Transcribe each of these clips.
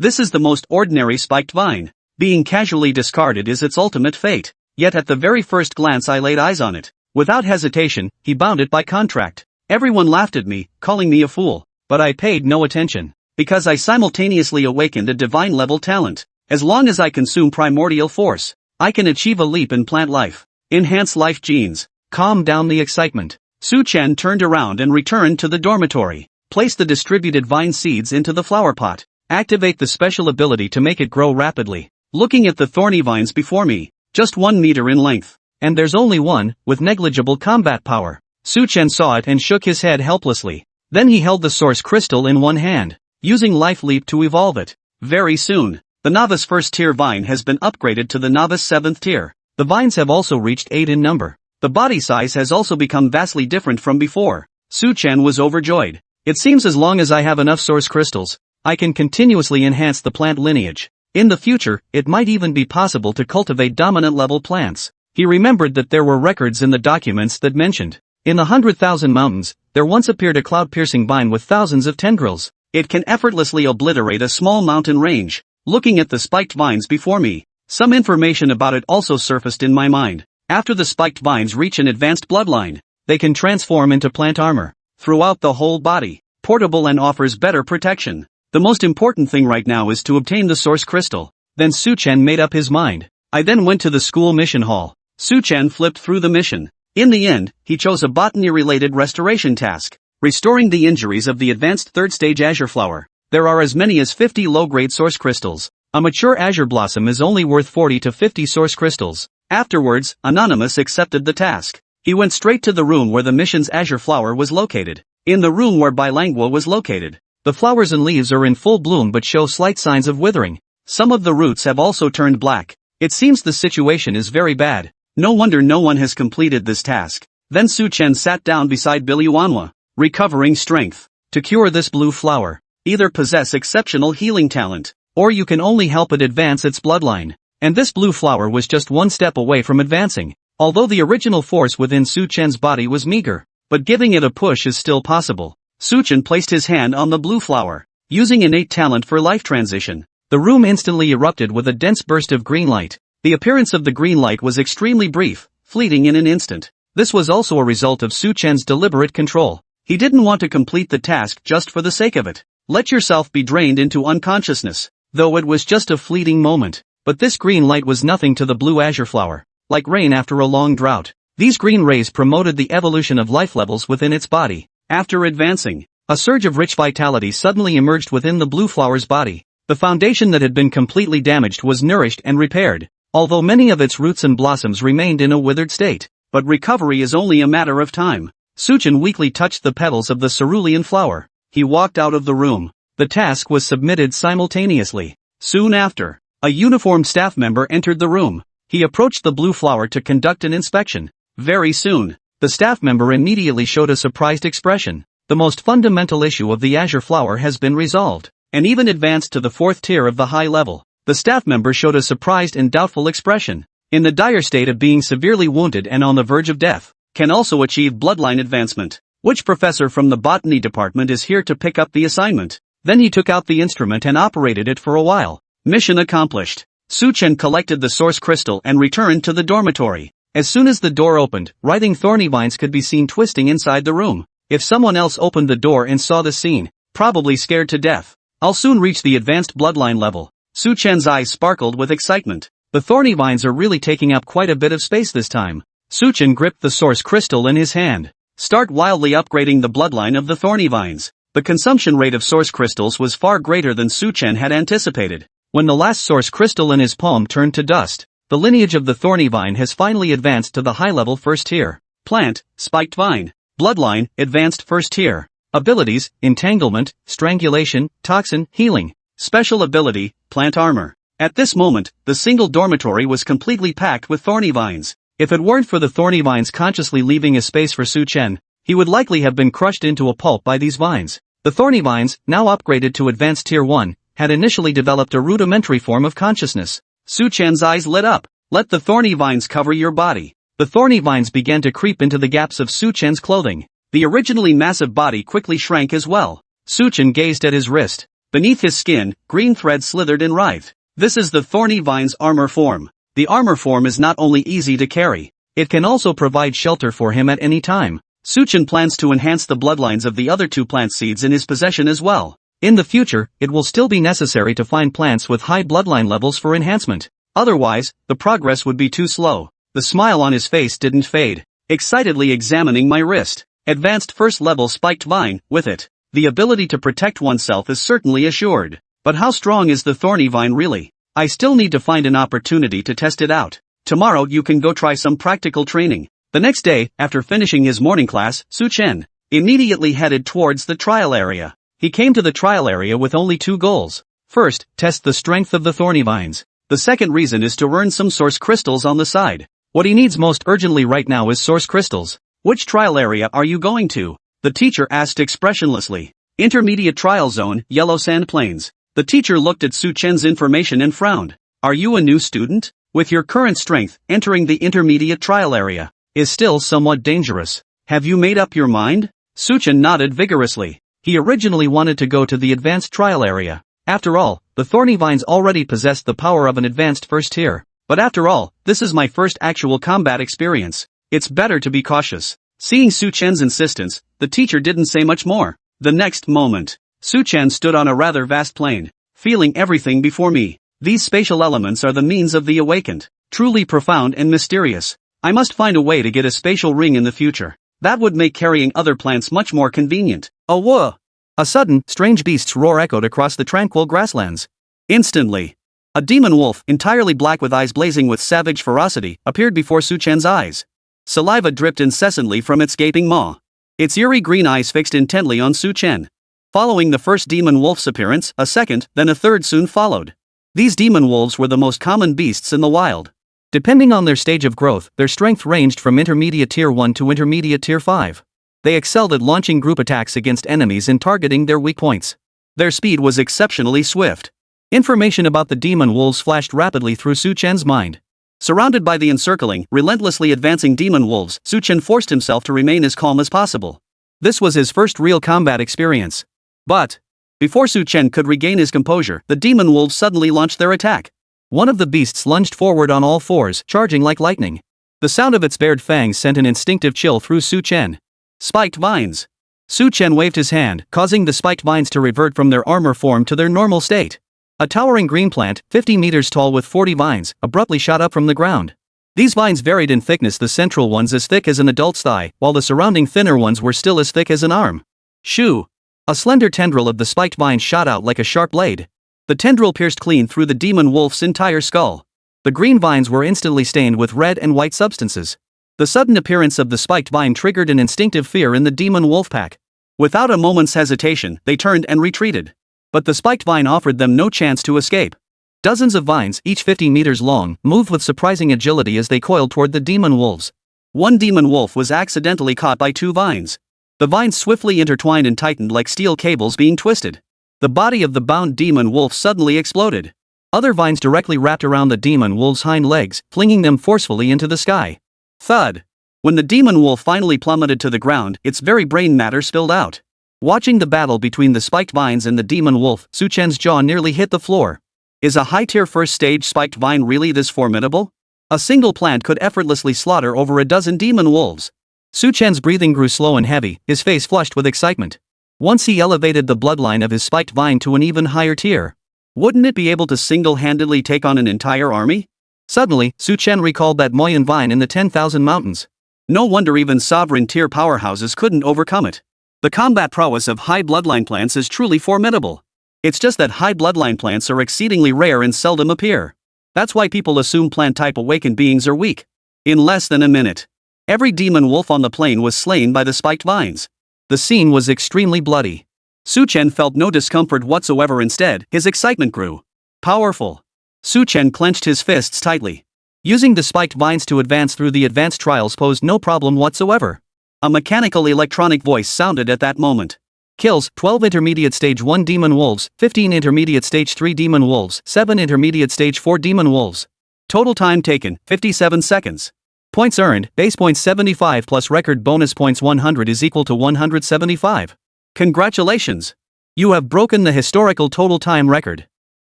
This is the most ordinary spiked vine. Being casually discarded is its ultimate fate. Yet at the very first glance I laid eyes on it. Without hesitation, he bound it by contract. Everyone laughed at me, calling me a fool. But I paid no attention. Because I simultaneously awakened a divine-level talent. As long as I consume primordial force, I can achieve a leap in plant life. Enhance life genes. Calm down the excitement. Chen turned around and returned to the dormitory. Place the distributed vine seeds into the flower pot. Activate the special ability to make it grow rapidly. Looking at the thorny vines before me, just 1 meter in length. And there's only one, with negligible combat power. Chen saw it and shook his head helplessly. Then he held the source crystal in one hand, using Life Leap to evolve it. Very soon, the novice first tier vine has been upgraded to the novice 7th tier. The vines have also reached 8 in number. The body size has also become vastly different from before. Chen was overjoyed. It seems as long as I have enough source crystals, I can continuously enhance the plant lineage. In the future, it might even be possible to cultivate dominant level plants. He remembered that there were records in the documents that mentioned, in the 100,000 mountains, there once appeared a cloud-piercing vine with thousands of tendrils. It can effortlessly obliterate a small mountain range. Looking at the spiked vines before me, some information about it also surfaced in my mind. After the spiked vines reach an advanced bloodline, they can transform into plant armor throughout the whole body, portable and offers better protection. The most important thing right now is to obtain the source crystal. Then Chen made up his mind. I then went to the school mission hall. Chen flipped through the mission. In the end, he chose a botany-related restoration task, restoring the injuries of the advanced 3rd stage azure flower. There are as many as 50 low-grade source crystals. A mature azure blossom is only worth 40 to 50 source crystals. Afterwards, Anonymous accepted the task. He went straight to the room where the mission's azure flower was located. In the room where Bilangua was located, the flowers and leaves are in full bloom but show slight signs of withering. Some of the roots have also turned black. It seems the situation is very bad. No wonder no one has completed this task. Then Chen sat down beside Bilangua, recovering strength. To cure this blue flower, either possess exceptional healing talent, or you can only help it advance its bloodline. And this blue flower was just one step away from advancing. Although the original force within Chen's body was meager, but giving it a push is still possible. Chen placed his hand on the blue flower, using innate talent for life transition. The room instantly erupted with a dense burst of green light. The appearance of the green light was extremely brief, fleeting in an instant. This was also a result of Chen's deliberate control. He didn't want to complete the task just for the sake of it. Let yourself be drained into unconsciousness, though it was just a fleeting moment. But this green light was nothing to the blue azure flower. Like rain after a long drought, these green rays promoted the evolution of life levels within its body. After advancing, a surge of rich vitality suddenly emerged within the blue flower's body. The foundation that had been completely damaged was nourished and repaired, although many of its roots and blossoms remained in a withered state. But recovery is only a matter of time. Chen weakly touched the petals of the cerulean flower. He walked out of the room. The task was submitted simultaneously. Soon after, a uniformed staff member entered the room. He approached the blue flower to conduct an inspection. Very soon, the staff member immediately showed a surprised expression. The most fundamental issue of the azure flower has been resolved, and even advanced to the 4th tier of the high level. The staff member showed a surprised and doubtful expression. In the dire state of being severely wounded and on the verge of death, can also achieve bloodline advancement. Which professor from the botany department is here to pick up the assignment? Then he took out the instrument and operated it for a while. Mission accomplished. Chen collected the source crystal and returned to the dormitory. As soon as the door opened, writhing thorny vines could be seen twisting inside the room. If someone else opened the door and saw the scene, probably scared to death. I'll soon reach the advanced bloodline level. Chen's eyes sparkled with excitement. The thorny vines are really taking up quite a bit of space this time. Chen gripped the source crystal in his hand. Start wildly upgrading the bloodline of the thorny vines. The consumption rate of source crystals was far greater than Chen had anticipated. When the last source crystal in his palm turned to dust, the lineage of the thorny vine has finally advanced to the high-level 1st tier. Plant, spiked vine. Bloodline, advanced 1st tier. Abilities, entanglement, strangulation, toxin, healing. Special ability, plant armor. At this moment, the single dormitory was completely packed with thorny vines. If it weren't for the thorny vines consciously leaving a space for Chen, he would likely have been crushed into a pulp by these vines. The thorny vines, now upgraded to advanced tier 1, had initially developed a rudimentary form of consciousness. Chen's eyes lit up. Let the thorny vines cover your body. The thorny vines began to creep into the gaps of Chen's clothing. The originally massive body quickly shrank as well. Chen gazed at his wrist. Beneath his skin, green thread slithered and writhed. This is the thorny vine's armor form. The armor form is not only easy to carry, it can also provide shelter for him at any time. Chen plans to enhance the bloodlines of the other 2 plant seeds in his possession as well. In the future, it will still be necessary to find plants with high bloodline levels for enhancement. Otherwise, the progress would be too slow. The smile on his face didn't fade. Excitedly examining my wrist. Advanced first level spiked vine, with it, the ability to protect oneself is certainly assured. But how strong is the thorny vine really? I still need to find an opportunity to test it out. Tomorrow you can go try some practical training. The next day, after finishing his morning class, Chen immediately headed towards the trial area. He came to the trial area with only 2 goals. First, test the strength of the thorny vines. The second reason is to earn some source crystals on the side. What he needs most urgently right now is source crystals. Which trial area are you going to? The teacher asked expressionlessly. Intermediate trial zone, Yellow Sand Plains. The teacher looked at Chen's information and frowned. Are you a new student? With your current strength, entering the intermediate trial area is still somewhat dangerous. Have you made up your mind? Chen nodded vigorously. He originally wanted to go to the advanced trial area. After all, the thorny vines already possessed the power of an advanced first tier. But after all, this is my first actual combat experience. It's better to be cautious. Seeing Chen's insistence, the teacher didn't say much more. The next moment, Chen stood on a rather vast plain, feeling everything before me. These spatial elements are the means of the awakened, truly profound and mysterious. I must find a way to get a spatial ring in the future. That would make carrying other plants much more convenient. Oh whoa! A sudden, strange beast's roar echoed across the tranquil grasslands. Instantly, a demon wolf, entirely black with eyes blazing with savage ferocity, appeared before Chen's eyes. Saliva dripped incessantly from its gaping maw. Its eerie green eyes fixed intently on Chen. Following the first demon wolf's appearance, a second, then a third soon followed. These demon wolves were the most common beasts in the wild. Depending on their stage of growth, their strength ranged from intermediate tier 1 to intermediate tier 5. They excelled at launching group attacks against enemies and targeting their weak points. Their speed was exceptionally swift. Information about the demon wolves flashed rapidly through Chen's mind. Surrounded by the encircling, relentlessly advancing demon wolves, Chen forced himself to remain as calm as possible. This was his first real combat experience. But before Chen could regain his composure, the demon wolves suddenly launched their attack. One of the beasts lunged forward on all fours, charging like lightning. The sound of its bared fangs sent an instinctive chill through Chen. Spiked vines. Chen waved his hand, causing the spiked vines to revert from their armor form to their normal state. A towering green plant, 50 meters tall with 40 vines, abruptly shot up from the ground. These vines varied in thickness, the central ones as thick as an adult's thigh, while the surrounding thinner ones were still as thick as an arm. Shoo! A slender tendril of the spiked vine shot out like a sharp blade. The tendril pierced clean through the demon wolf's entire skull. The green vines were instantly stained with red and white substances. The sudden appearance of the spiked vine triggered an instinctive fear in the demon wolf pack. Without a moment's hesitation, they turned and retreated. But the spiked vine offered them no chance to escape. Dozens of vines, each 50 meters long, moved with surprising agility as they coiled toward the demon wolves. One demon wolf was accidentally caught by 2 vines. The vines swiftly intertwined and tightened like steel cables being twisted. The body of the bound demon wolf suddenly exploded. Other vines directly wrapped around the demon wolf's hind legs, flinging them forcefully into the sky. Thud! When the demon wolf finally plummeted to the ground, its very brain matter spilled out. Watching the battle between the spiked vines and the demon wolf, Chen's jaw nearly hit the floor. Is a high-tier first-stage spiked vine really this formidable? A single plant could effortlessly slaughter over a dozen demon wolves. Chen's breathing grew slow and heavy, his face flushed with excitement. Once he elevated the bloodline of his spiked vine to an even higher tier, wouldn't it be able to single-handedly take on an entire army? Suddenly, Chen recalled that Moyan vine in the 10,000 mountains. No wonder even sovereign-tier powerhouses couldn't overcome it. The combat prowess of high bloodline plants is truly formidable. It's just that high bloodline plants are exceedingly rare and seldom appear. That's why people assume plant-type awakened beings are weak. In less than a minute, every demon wolf on the plain was slain by the spiked vines. The scene was extremely bloody. Chen felt no discomfort whatsoever. Instead, his excitement grew. Powerful. Chen clenched his fists tightly. Using the spiked vines to advance through the advanced trials posed no problem whatsoever. A mechanical electronic voice sounded at that moment. Kills: 12 intermediate stage 1 demon wolves, 15 intermediate stage 3 demon wolves, 7 intermediate stage 4 demon wolves. Total time taken, 57 seconds. Points earned, base points 75 plus record bonus points 100 is equal to 175. Congratulations! You have broken the historical total time record.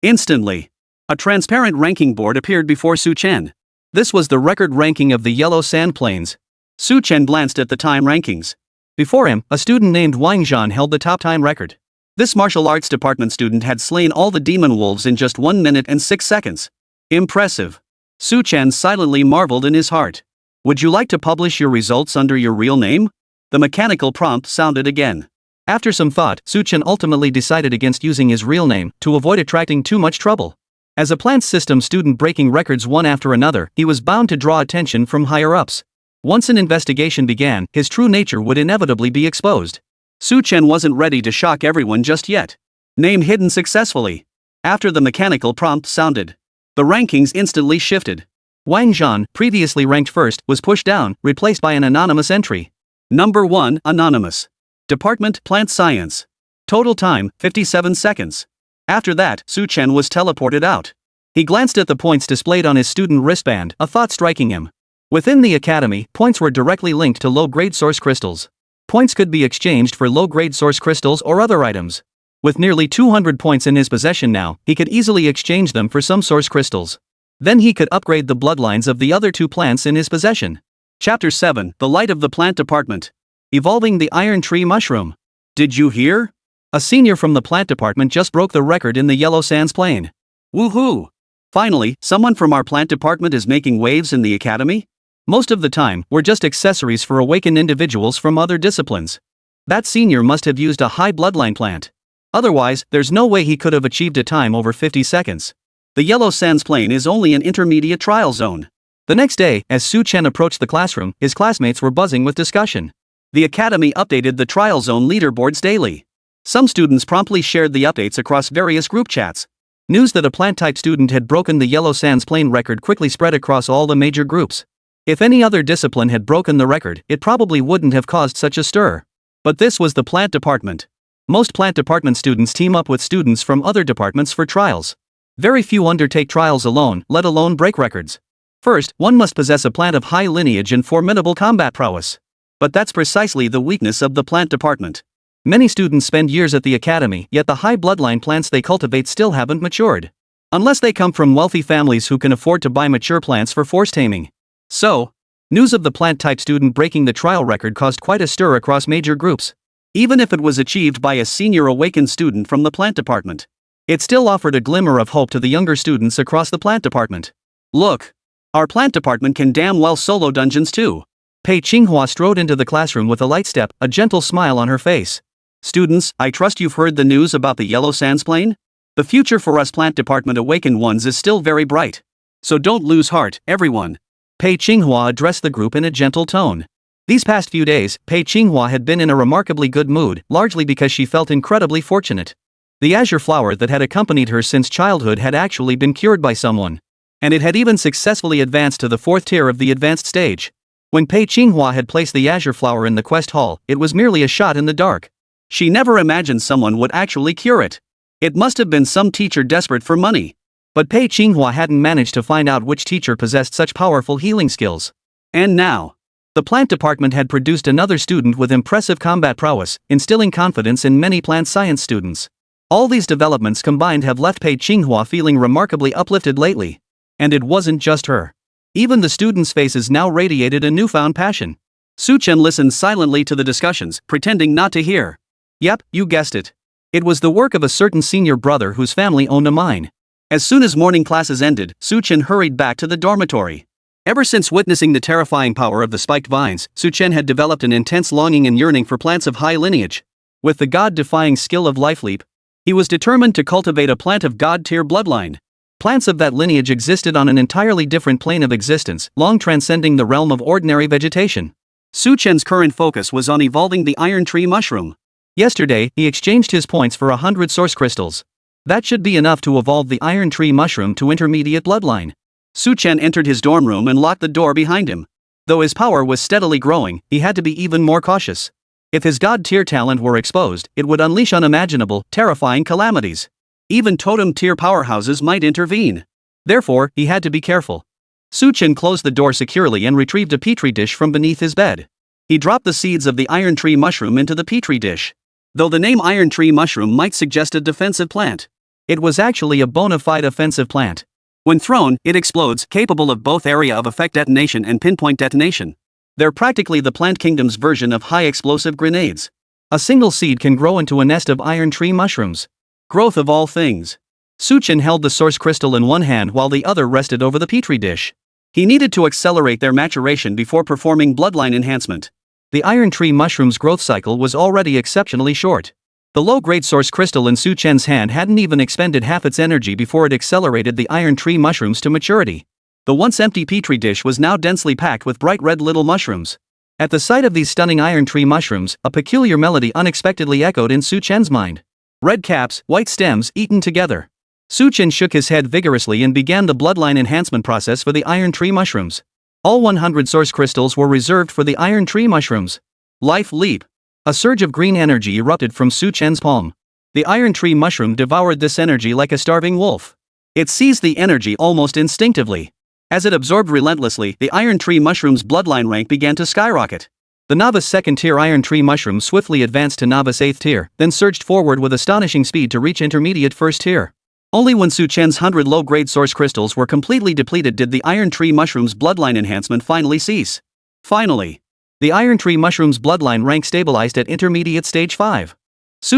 Instantly, a transparent ranking board appeared before Su Chen. This was the record ranking of the Yellow Sand Plains. Su Chen glanced at the time rankings. Before him, a student named Wang Zhan held the top time record. This martial arts department student had slain all the demon wolves in just 1 minute and 6 seconds. Impressive. Su Chen silently marveled in his heart. Would you like to publish your results under your real name? The mechanical prompt sounded again. After some thought, Su Chen ultimately decided against using his real name to avoid attracting too much trouble. As a plant system student breaking records one after another, he was bound to draw attention from higher-ups. Once an investigation began, his true nature would inevitably be exposed. Su Chen wasn't ready to shock everyone just yet. Name hidden successfully. After the mechanical prompt sounded, the rankings instantly shifted. Wang Zhan, previously ranked first, was pushed down, replaced by an anonymous entry. Number 1, Anonymous. Department, Plant Science. Total time, 57 seconds. After that, Su Chen was teleported out. He glanced at the points displayed on his student wristband, a thought striking him. Within the academy, points were directly linked to low-grade source crystals. Points could be exchanged for low-grade source crystals or other items. With nearly 200 points in his possession now, he could easily exchange them for some source crystals. Then he could upgrade the bloodlines of the other 2 plants in his possession. Chapter 7, The Light of the Plant Department. Evolving the Iron Tree Mushroom. Did you hear? A senior from the plant department just broke the record in the Yellow Sands Plain. Woohoo! Finally, someone from our plant department is making waves in the academy? Most of the time, we're just accessories for awakened individuals from other disciplines. That senior must have used a high-bloodline plant. Otherwise, there's no way he could have achieved a time over 50 seconds. The Yellow Sands Plain is only an intermediate trial zone. The next day, as Su Chen approached the classroom, his classmates were buzzing with discussion. The academy updated the trial zone leaderboards daily. Some students promptly shared the updates across various group chats. News that a plant-type student had broken the Yellow Sands Plain record quickly spread across all the major groups. If any other discipline had broken the record, it probably wouldn't have caused such a stir. But this was the plant department. Most plant department students team up with students from other departments for trials. Very few undertake trials alone, let alone break records. First, one must possess a plant of high lineage and formidable combat prowess. But that's precisely the weakness of the plant department. Many students spend years at the academy, yet the high bloodline plants they cultivate still haven't matured. Unless they come from wealthy families who can afford to buy mature plants for force taming. So, news of the plant-type student breaking the trial record caused quite a stir across major groups. Even if it was achieved by a senior awakened student from the plant department, it still offered a glimmer of hope to the younger students across the plant department. Look! Our plant department can damn well solo dungeons too. Pei Qinghua strode into the classroom with a light step, a gentle smile on her face. Students, I trust you've heard the news about the Yellow Sands Plain? The future for us plant department awakened ones is still very bright. So don't lose heart, everyone. Pei Qinghua addressed the group in a gentle tone. These past few days, Pei Qinghua had been in a remarkably good mood, largely because she felt incredibly fortunate. The azure flower that had accompanied her since childhood had actually been cured by someone. And it had even successfully advanced to the 4th tier of the advanced stage. When Pei Qinghua had placed the azure flower in the quest hall, it was merely a shot in the dark. She never imagined someone would actually cure it. It must have been some teacher desperate for money. But Pei Qinghua hadn't managed to find out which teacher possessed such powerful healing skills. And now, the plant department had produced another student with impressive combat prowess, instilling confidence in many plant science students. All these developments combined have left Pei Qinghua feeling remarkably uplifted lately. And it wasn't just her. Even the students' faces now radiated a newfound passion. Su Chen listened silently to the discussions, pretending not to hear. Yep, you guessed it. It was the work of a certain senior brother whose family owned a mine. As soon as morning classes ended, Su Chen hurried back to the dormitory. Ever since witnessing the terrifying power of the spiked vines, Su Chen had developed an intense longing and yearning for plants of high lineage. With the god-defying skill of Life Leap, he was determined to cultivate a plant of god-tier bloodline. Plants of that lineage existed on an entirely different plane of existence, long transcending the realm of ordinary vegetation. Su Chen's current focus was on evolving the Iron Tree Mushroom. Yesterday, he exchanged his points for 100 source crystals. That should be enough to evolve the Iron Tree Mushroom to intermediate bloodline. Su Chen entered his dorm room and locked the door behind him. Though his power was steadily growing, he had to be even more cautious. If his god-tier talent were exposed, it would unleash unimaginable, terrifying calamities. Even totem-tier powerhouses might intervene. Therefore, he had to be careful. Su Chen closed the door securely and retrieved a petri dish from beneath his bed. He dropped the seeds of the Iron Tree Mushroom into the petri dish. Though the name iron tree mushroom might suggest a defensive plant, it was actually a bona fide offensive plant. When thrown, it explodes, capable of both area of effect detonation and pinpoint detonation. They're practically the plant kingdom's version of high-explosive grenades. A single seed can grow into a nest of iron tree mushrooms. Growth of all things. Chen held the source crystal in one hand while the other rested over the petri dish. He needed to accelerate their maturation before performing bloodline enhancement. The iron tree mushroom's growth cycle was already exceptionally short. The low-grade source crystal in Chen's hand hadn't even expended half its energy before it accelerated the iron tree mushrooms to maturity. The once empty petri dish was now densely packed with bright red little mushrooms. At the sight of these stunning iron tree mushrooms, a peculiar melody unexpectedly echoed in Chen's mind. Red caps, white stems, eaten together. Chen shook his head vigorously and began the bloodline enhancement process for the iron tree mushrooms. All 100 source crystals were reserved for the iron tree mushrooms. Life leap. A surge of green energy erupted from Chen's palm. The iron tree mushroom devoured this energy like a starving wolf. It seized the energy almost instinctively. As it absorbed relentlessly, the iron tree mushroom's bloodline rank began to skyrocket. The novice second tier iron tree mushroom swiftly advanced to novice 8th tier, then surged forward with astonishing speed to reach intermediate 1st tier. Only when Chen's 100 low-grade source crystals were completely depleted did the iron tree mushroom's bloodline enhancement finally cease. Finally, the iron tree mushroom's bloodline rank stabilized at intermediate stage 5.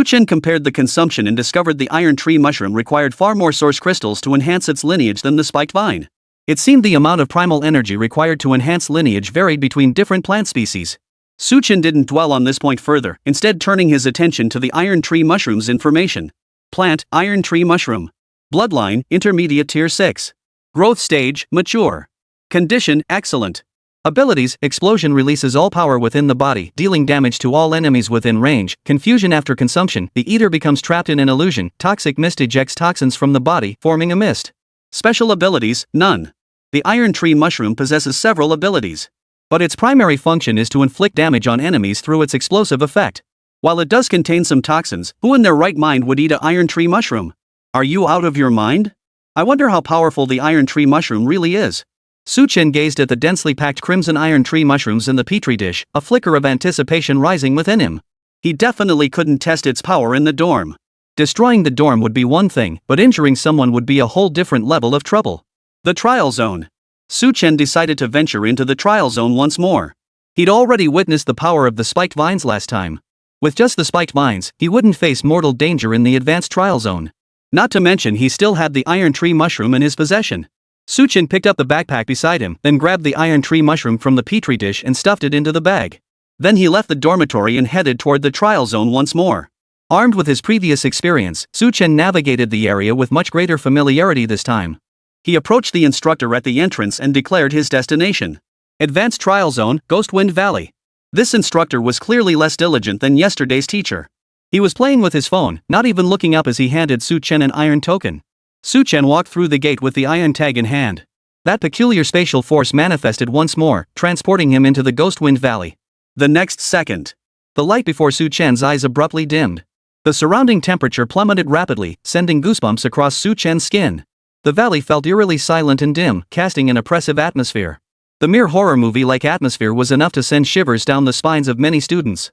Chen compared the consumption and discovered the iron tree mushroom required far more source crystals to enhance its lineage than the spiked vine. It seemed the amount of primal energy required to enhance lineage varied between different plant species. Chen didn't dwell on this point further, instead turning his attention to the iron tree mushroom's information. Plant, iron tree mushroom. Bloodline, intermediate tier 6. Growth stage, mature. Condition, excellent. Abilities, explosion releases all power within the body, dealing damage to all enemies within range. Confusion after consumption, the eater becomes trapped in an illusion. Toxic mist ejects toxins from the body, forming a mist. Special abilities, none. The iron tree mushroom possesses several abilities, but its primary function is to inflict damage on enemies through its explosive effect. While it does contain some toxins, who in their right mind would eat an iron tree mushroom? Are you out of your mind? I wonder how powerful the iron tree mushroom really is. Chen gazed at the densely packed crimson iron tree mushrooms in the petri dish, a flicker of anticipation rising within him. He definitely couldn't test its power in the dorm. Destroying the dorm would be one thing, but injuring someone would be a whole different level of trouble. The trial zone. Chen decided to venture into the trial zone once more. He'd already witnessed the power of the spiked vines last time. With just the spiked vines, he wouldn't face mortal danger in the advanced trial zone. Not to mention he still had the iron tree mushroom in his possession. Chen picked up the backpack beside him, then grabbed the iron tree mushroom from the petri dish and stuffed it into the bag. Then he left the dormitory and headed toward the trial zone once more. Armed with his previous experience, Chen navigated the area with much greater familiarity this time. He approached the instructor at the entrance and declared his destination. Advanced Trial Zone, Ghostwind Valley. This instructor was clearly less diligent than yesterday's teacher. He was playing with his phone, not even looking up as he handed Chen an iron token. Chen walked through the gate with the iron tag in hand. That peculiar spatial force manifested once more, transporting him into the Ghostwind Valley. The next second, the light before Chen's eyes abruptly dimmed. The surrounding temperature plummeted rapidly, sending goosebumps across Chen's skin. The valley felt eerily silent and dim, casting an oppressive atmosphere. The mere horror movie-like atmosphere was enough to send shivers down the spines of many students.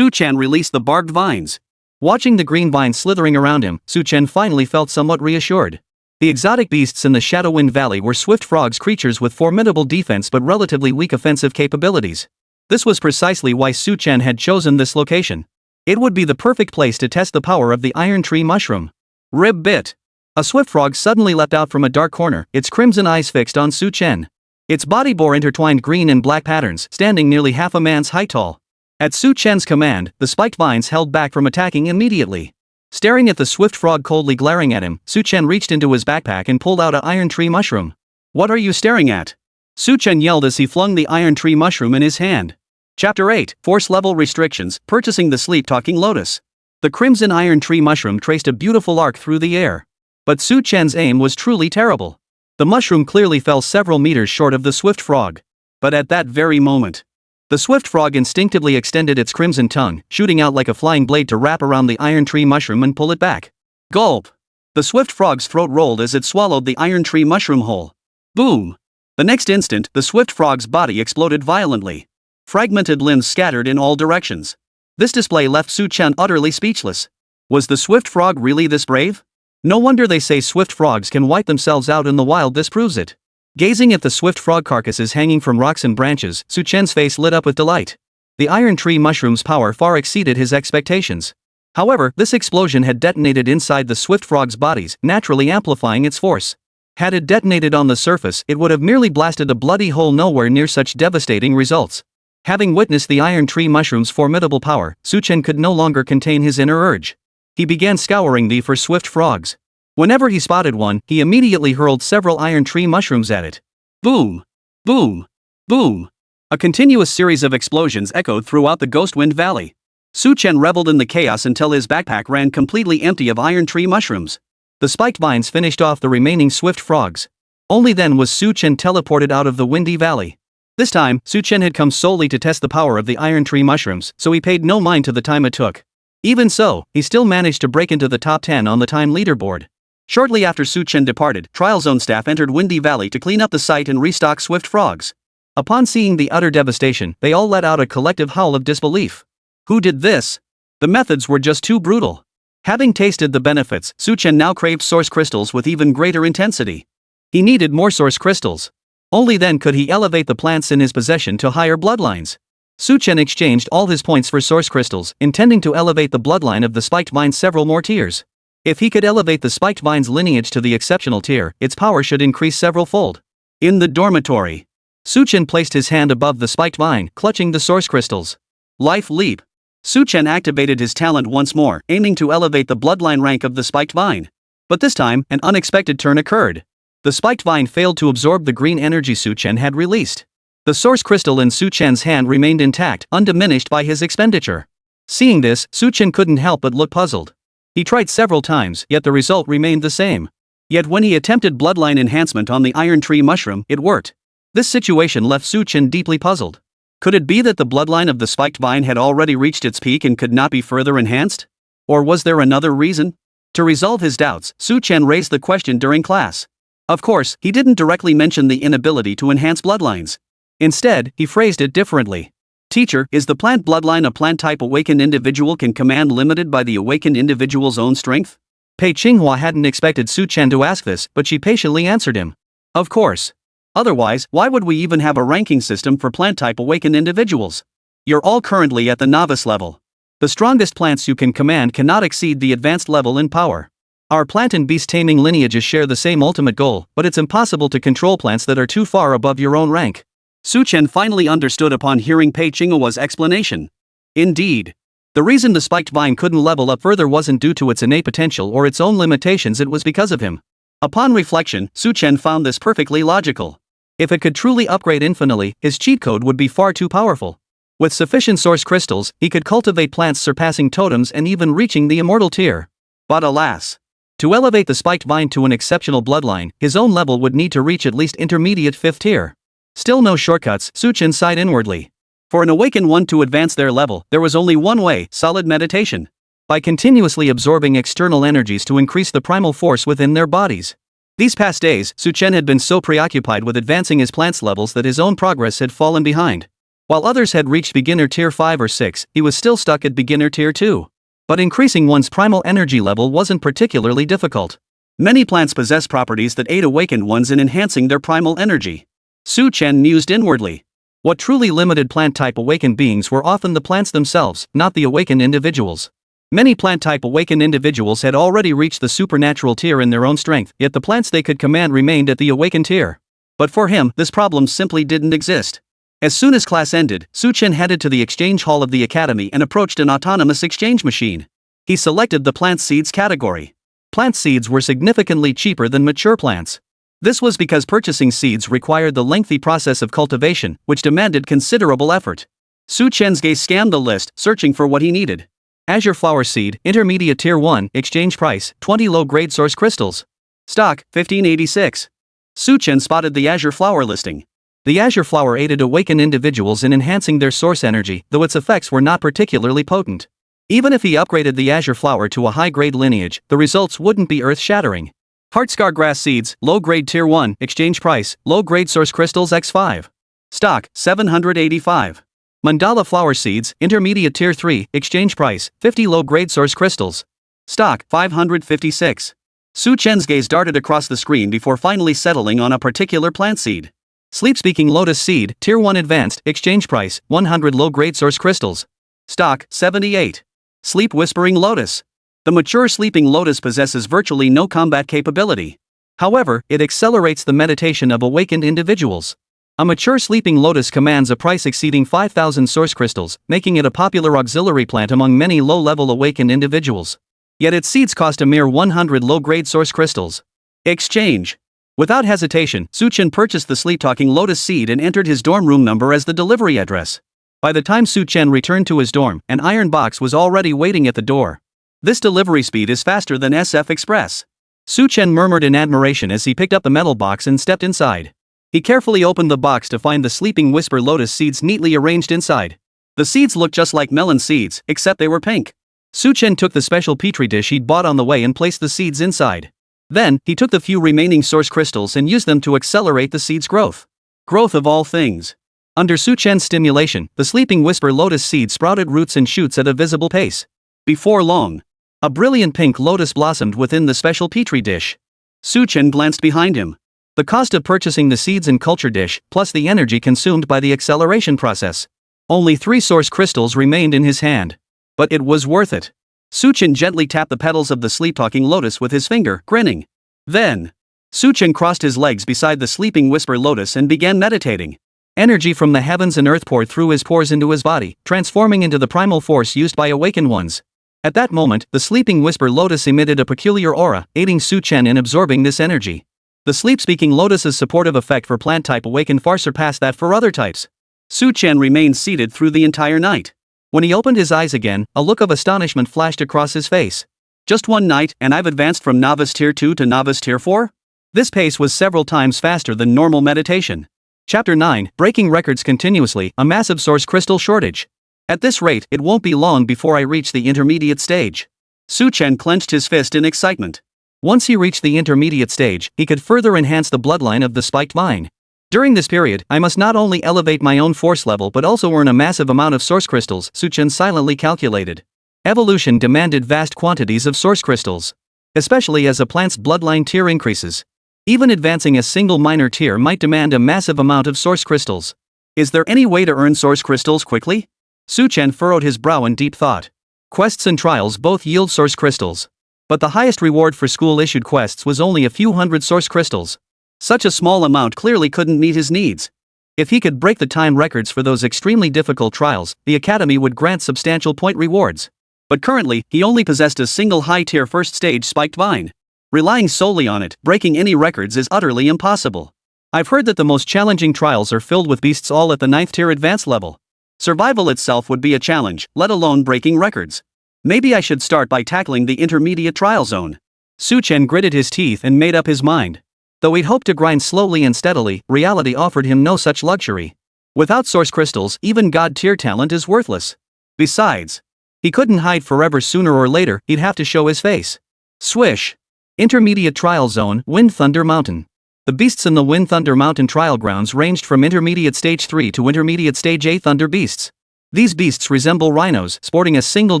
Chen released the barbed vines. Watching the green vines slithering around him, Chen finally felt somewhat reassured. The exotic beasts in the Shadowwind Valley were swift frogs, creatures with formidable defense but relatively weak offensive capabilities. This was precisely why Chen had chosen this location. It would be the perfect place to test the power of the iron tree mushroom. Rib bit. A swift frog suddenly leapt out from a dark corner, its crimson eyes fixed on Chen. Its body bore intertwined green and black patterns, standing nearly half a man's height tall. At Chen's command, the spiked vines held back from attacking immediately. Staring at the swift frog coldly glaring at him, Chen reached into his backpack and pulled out an iron tree mushroom. "What are you staring at?" Chen yelled as he flung the iron tree mushroom in his hand. Chapter 8, Force Level Restrictions, Purchasing the Sleep-Talking Lotus. The crimson iron tree mushroom traced a beautiful arc through the air. But Chen's aim was truly terrible. The mushroom clearly fell several meters short of the swift frog. But at that very moment, the swift frog instinctively extended its crimson tongue, shooting out like a flying blade to wrap around the iron tree mushroom and pull it back. Gulp! The swift frog's throat rolled as it swallowed the iron tree mushroom whole. Boom! The next instant, the swift frog's body exploded violently. Fragmented limbs scattered in all directions. This display left Su Chen utterly speechless. Was the swift frog really this brave? No wonder they say swift frogs can wipe themselves out in the wild. This proves it. Gazing at the swift frog carcasses hanging from rocks and branches, Su Chen's face lit up with delight. The iron tree mushroom's power far exceeded his expectations. However, this explosion had detonated inside the swift frog's bodies, naturally amplifying its force. Had it detonated on the surface, it would have merely blasted a bloody hole nowhere near such devastating results. Having witnessed the iron tree mushroom's formidable power, Su Chen could no longer contain his inner urge. He began scouring for swift frogs. Whenever he spotted one, he immediately hurled several iron tree mushrooms at it. Boom! Boom! Boom! A continuous series of explosions echoed throughout the Ghostwind Valley. Su Chen reveled in the chaos until his backpack ran completely empty of iron tree mushrooms. The spiked vines finished off the remaining swift frogs. Only then was Su Chen teleported out of the windy valley. This time, Su Chen had come solely to test the power of the iron tree mushrooms, so he paid no mind to the time it took. Even so, he still managed to break into the top 10 on the time leaderboard. Shortly after Su Chen departed, Trial Zone staff entered Windy Valley to clean up the site and restock swift frogs. Upon seeing the utter devastation, they all let out a collective howl of disbelief. Who did this? The methods were just too brutal. Having tasted the benefits, Su Chen now craved source crystals with even greater intensity. He needed more source crystals. Only then could he elevate the plants in his possession to higher bloodlines. Su Chen exchanged all his points for source crystals, intending to elevate the bloodline of the spiked vine several more tiers. If he could elevate the spiked vine's lineage to the exceptional tier, its power should increase several-fold. In the dormitory, Su Chen placed his hand above the spiked vine, clutching the source crystals. Life leap. Su Chen activated his talent once more, aiming to elevate the bloodline rank of the spiked vine. But this time, an unexpected turn occurred. The spiked vine failed to absorb the green energy Su Chen had released. The source crystal in Su Chen's hand remained intact, undiminished by his expenditure. Seeing this, Su Chen couldn't help but look puzzled. He tried several times, yet the result remained the same. Yet when he attempted bloodline enhancement on the iron tree mushroom, it worked. This situation left Su Chen deeply puzzled. Could it be that the bloodline of the spiked vine had already reached its peak and could not be further enhanced? Or was there another reason? To resolve his doubts, Su Chen raised the question during class. Of course, he didn't directly mention the inability to enhance bloodlines. Instead, he phrased it differently. Teacher, is the plant bloodline a plant-type awakened individual can command limited by the awakened individual's own strength? Pei Qinghua hadn't expected Su Chen to ask this, but she patiently answered him. Of course. Otherwise, why would we even have a ranking system for plant-type awakened individuals? You're all currently at the novice level. The strongest plants you can command cannot exceed the advanced level in power. Our plant and beast taming lineages share the same ultimate goal, but it's impossible to control plants that are too far above your own rank. Su Chen finally understood upon hearing Pei Qinghua's explanation. Indeed. The reason the spiked vine couldn't level up further wasn't due to its innate potential or its own limitations, it was because of him. Upon reflection, Su Chen found this perfectly logical. If it could truly upgrade infinitely, his cheat code would be far too powerful. With sufficient source crystals, he could cultivate plants surpassing totems and even reaching the immortal tier. But alas! To elevate the spiked vine to an exceptional bloodline, his own level would need to reach at least intermediate 5th tier. Still no shortcuts, Su Chen sighed inwardly. For an awakened one to advance their level, there was only one way: solid meditation. By continuously absorbing external energies to increase the primal force within their bodies. These past days, Su Chen had been so preoccupied with advancing his plant's levels that his own progress had fallen behind. While others had reached beginner tier 5 or 6, he was still stuck at beginner tier 2. But increasing one's primal energy level wasn't particularly difficult. Many plants possess properties that aid awakened ones in enhancing their primal energy. Su Chen mused inwardly. What truly limited plant-type awakened beings were often the plants themselves, not the awakened individuals. Many plant-type awakened individuals had already reached the supernatural tier in their own strength, yet the plants they could command remained at the awakened tier. But for him, this problem simply didn't exist. As soon as class ended, Su Chen headed to the exchange hall of the academy and approached an autonomous exchange machine. He selected the plant seeds category. Plant seeds were significantly cheaper than mature plants. This was because purchasing seeds required the lengthy process of cultivation, which demanded considerable effort. Su Chen's gaze scanned the list, searching for what he needed. Azure flower seed, intermediate tier 1, exchange price, 20 low-grade source crystals. Stock, 1586. Su Chen spotted the azure flower listing. The azure flower aided awakened individuals in enhancing their source energy, though its effects were not particularly potent. Even if he upgraded the azure flower to a high-grade lineage, the results wouldn't be earth-shattering. Heartscar grass seeds, low-grade tier 1, exchange price, low-grade source crystals x5. Stock, 785. Mandala flower seeds, intermediate tier 3, exchange price, 50 low-grade source crystals. Stock, 556. Su Chen's gaze darted across the screen before finally settling on a particular plant seed. Sleep-speaking lotus seed, tier 1 advanced, exchange price, 100 low-grade source crystals. Stock, 78. Sleep whispering lotus. The mature sleeping lotus possesses virtually no combat capability. However, it accelerates the meditation of awakened individuals. A mature sleeping lotus commands a price exceeding 5,000 source crystals, making it a popular auxiliary plant among many low-level awakened individuals. Yet its seeds cost a mere 100 low-grade source crystals. Exchange. Without hesitation, Su Chen purchased the sleep-talking lotus seed and entered his dorm room number as the delivery address. By the time Su Chen returned to his dorm, an iron box was already waiting at the door. This delivery speed is faster than SF Express. Su Chen murmured in admiration as he picked up the metal box and stepped inside. He carefully opened the box to find the sleeping whisper lotus seeds neatly arranged inside. The seeds looked just like melon seeds, except they were pink. Su Chen took the special petri dish he'd bought on the way and placed the seeds inside. Then, he took the few remaining source crystals and used them to accelerate the seeds' growth. Growth of all things. Under Su Chen's stimulation, the sleeping whisper lotus seed sprouted roots and shoots at a visible pace. Before long, a brilliant pink lotus blossomed within the special petri dish. Su Chen glanced behind him. The cost of purchasing the seeds and culture dish, plus the energy consumed by the acceleration process. Only 3 source crystals remained in his hand. But it was worth it. Su Chen gently tapped the petals of the sleep-talking lotus with his finger, grinning. Then, Su Chen crossed his legs beside the sleeping whisper lotus and began meditating. Energy from the heavens and earth poured through his pores into his body, transforming into the primal force used by awakened ones. At that moment, the sleeping whisper lotus emitted a peculiar aura, aiding Su Chen in absorbing this energy. The sleep-speaking lotus's supportive effect for plant-type awakened far surpassed that for other types. Su Chen remained seated through the entire night. When he opened his eyes again, a look of astonishment flashed across his face. Just one night, and I've advanced from novice tier 2 to novice tier 4? This pace was several times faster than normal meditation. Chapter 9, Breaking Records Continuously, a massive source crystal shortage. At this rate, it won't be long before I reach the intermediate stage. Su Chen clenched his fist in excitement. Once he reached the intermediate stage, he could further enhance the bloodline of the spiked vine. During this period, I must not only elevate my own force level but also earn a massive amount of source crystals, Su Chen silently calculated. Evolution demanded vast quantities of source crystals. Especially as a plant's bloodline tier increases. Even advancing a single minor tier might demand a massive amount of source crystals. Is there any way to earn source crystals quickly? Su Chen furrowed his brow in deep thought. Quests and trials both yield source crystals. But the highest reward for school-issued quests was only a few hundred source crystals. Such a small amount clearly couldn't meet his needs. If he could break the time records for those extremely difficult trials, the Academy would grant substantial point rewards. But currently, he only possessed a single high-tier first-stage spiked vine. Relying solely on it, breaking any records is utterly impossible. I've heard that the most challenging trials are filled with beasts all at the 9th-tier advanced level. Survival itself would be a challenge, let alone breaking records. Maybe I should start by tackling the intermediate trial zone. Su Chen gritted his teeth and made up his mind. Though he'd hoped to grind slowly and steadily, reality offered him no such luxury. Without source crystals, even god-tier talent is worthless. Besides, he couldn't hide forever. Sooner or later, he'd have to show his face. Swish. Intermediate Trial Zone, Wind Thunder Mountain. The beasts in the Wind Thunder Mountain trial grounds ranged from Intermediate Stage 3 to Intermediate Stage A Thunder Beasts. These beasts resemble rhinos, sporting a single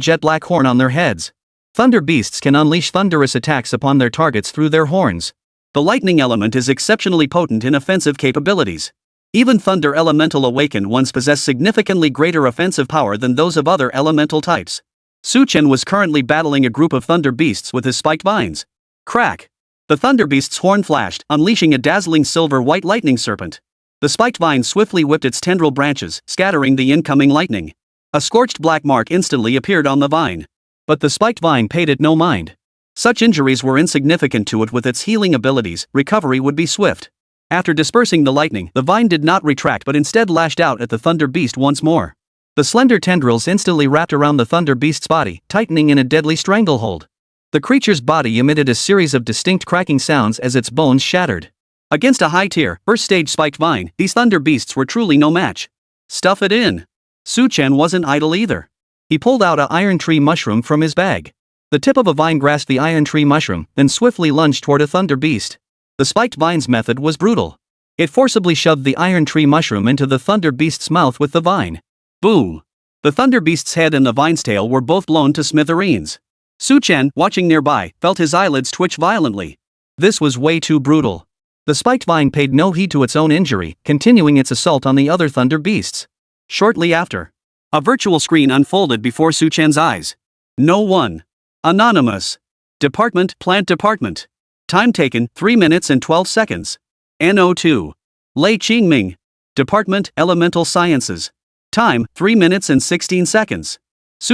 jet black horn on their heads. Thunder beasts can unleash thunderous attacks upon their targets through their horns. The lightning element is exceptionally potent in offensive capabilities. Even thunder elemental awakened ones possess significantly greater offensive power than those of other elemental types. Su Chen was currently battling a group of thunder beasts with his spiked vines. Crack! The thunder beast's horn flashed, unleashing a dazzling silver-white lightning serpent. The spiked vine swiftly whipped its tendril branches, scattering the incoming lightning. A scorched black mark instantly appeared on the vine. But the spiked vine paid it no mind. Such injuries were insignificant to it. With its healing abilities, recovery would be swift. After dispersing the lightning, the vine did not retract but instead lashed out at the thunder beast once more. The slender tendrils instantly wrapped around the thunder beast's body, tightening in a deadly stranglehold. The creature's body emitted a series of distinct cracking sounds as its bones shattered. Against a high-tier, first-stage spiked vine, these thunder beasts were truly no match. Stuff it in. Su Chen wasn't idle either. He pulled out an iron tree mushroom from his bag. The tip of a vine grasped the iron tree mushroom, then swiftly lunged toward a thunder beast. The spiked vine's method was brutal. It forcibly shoved the iron tree mushroom into the thunder beast's mouth with the vine. Boom! The thunder beast's head and the vine's tail were both blown to smithereens. Chen, watching nearby, felt his eyelids twitch violently. This was way too brutal. The spiked vine paid no heed to its own injury, continuing its assault on the other thunder beasts. Shortly after, a virtual screen unfolded before Chen's eyes. No one. Anonymous. Department, Plant Department. Time taken, 3 minutes and 12 seconds. NO2. Lei Qingming. Department, Elemental Sciences. Time, 3 minutes and 16 seconds.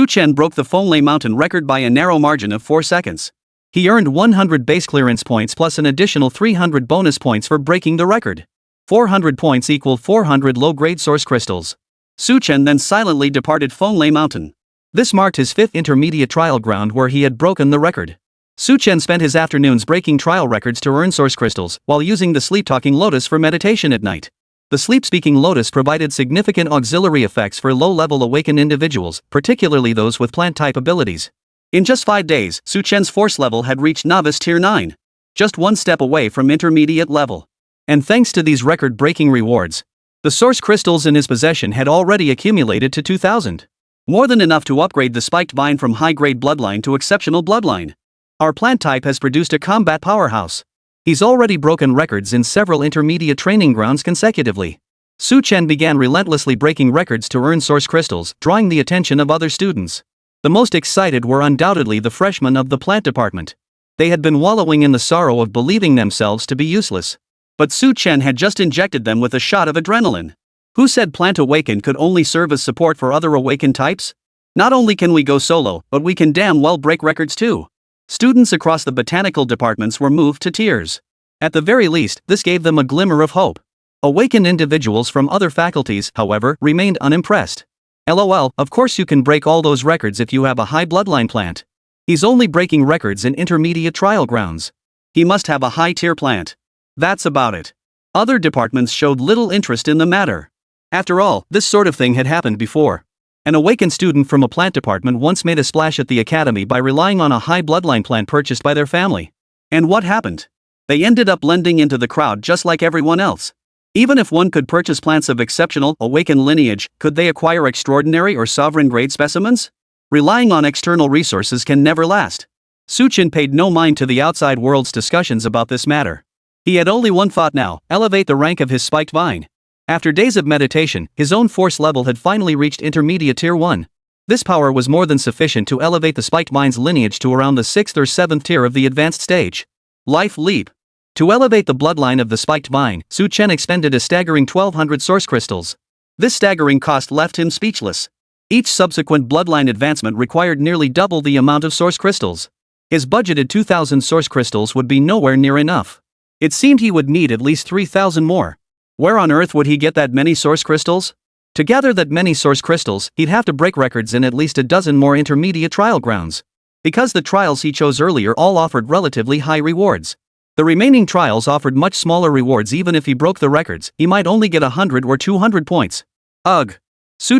Chen broke the Fonglei Mountain record by a narrow margin of 4 seconds. He earned 100 base clearance points plus an additional 300 bonus points for breaking the record. 400 points equal 400 low-grade source crystals. Chen then silently departed Fonglei Mountain. This marked his 5th intermediate trial ground where he had broken the record. Chen spent his afternoons breaking trial records to earn source crystals, while using the sleep-talking lotus for meditation at night. The sleep-speaking lotus provided significant auxiliary effects for low-level awakened individuals, particularly those with plant-type abilities. In just 5 days, Chen's force level had reached novice tier 9. Just one step away from intermediate level. And thanks to these record-breaking rewards, the source crystals in his possession had already accumulated to 2,000. More than enough to upgrade the spiked vine from high-grade bloodline to exceptional bloodline. Our plant type has produced a combat powerhouse. He's already broken records in several intermediate training grounds consecutively. Chen began relentlessly breaking records to earn source crystals, drawing the attention of other students. The most excited were undoubtedly the freshmen of the plant department. They had been wallowing in the sorrow of believing themselves to be useless. But Chen had just injected them with a shot of adrenaline. Who said Plant Awaken could only serve as support for other awakened types? Not only can we go solo, but we can damn well break records too. Students across the botanical departments were moved to tears. At the very least, this gave them a glimmer of hope. Awakened individuals from other faculties, however, remained unimpressed. LOL, of course you can break all those records if you have a high bloodline plant. He's only breaking records in intermediate trial grounds. He must have a high-tier plant. That's about it. Other departments showed little interest in the matter. After all, this sort of thing had happened before. An awakened student from a plant department once made a splash at the academy by relying on a high bloodline plant purchased by their family. And what happened? They ended up blending into the crowd just like everyone else. Even if one could purchase plants of exceptional, awakened lineage, could they acquire extraordinary or sovereign-grade specimens? Relying on external resources can never last. Chen paid no mind to the outside world's discussions about this matter. He had only one thought now: elevate the rank of his spiked vine. After days of meditation, his own force level had finally reached intermediate tier 1. This power was more than sufficient to elevate the spiked vine's lineage to around the 6th or 7th tier of the advanced stage. Life leap. To elevate the bloodline of the spiked vine, Chen expended a staggering 1,200 source crystals. This staggering cost left him speechless. Each subsequent bloodline advancement required nearly double the amount of source crystals. His budgeted 2,000 source crystals would be nowhere near enough. It seemed he would need at least 3,000 more. Where on earth would he get that many source crystals? To gather that many source crystals, he'd have to break records in at least a dozen more intermediate trial grounds. Because the trials he chose earlier all offered relatively high rewards. The remaining trials offered much smaller rewards. Even if he broke the records, he might only get 100 or 200 points. Ugh.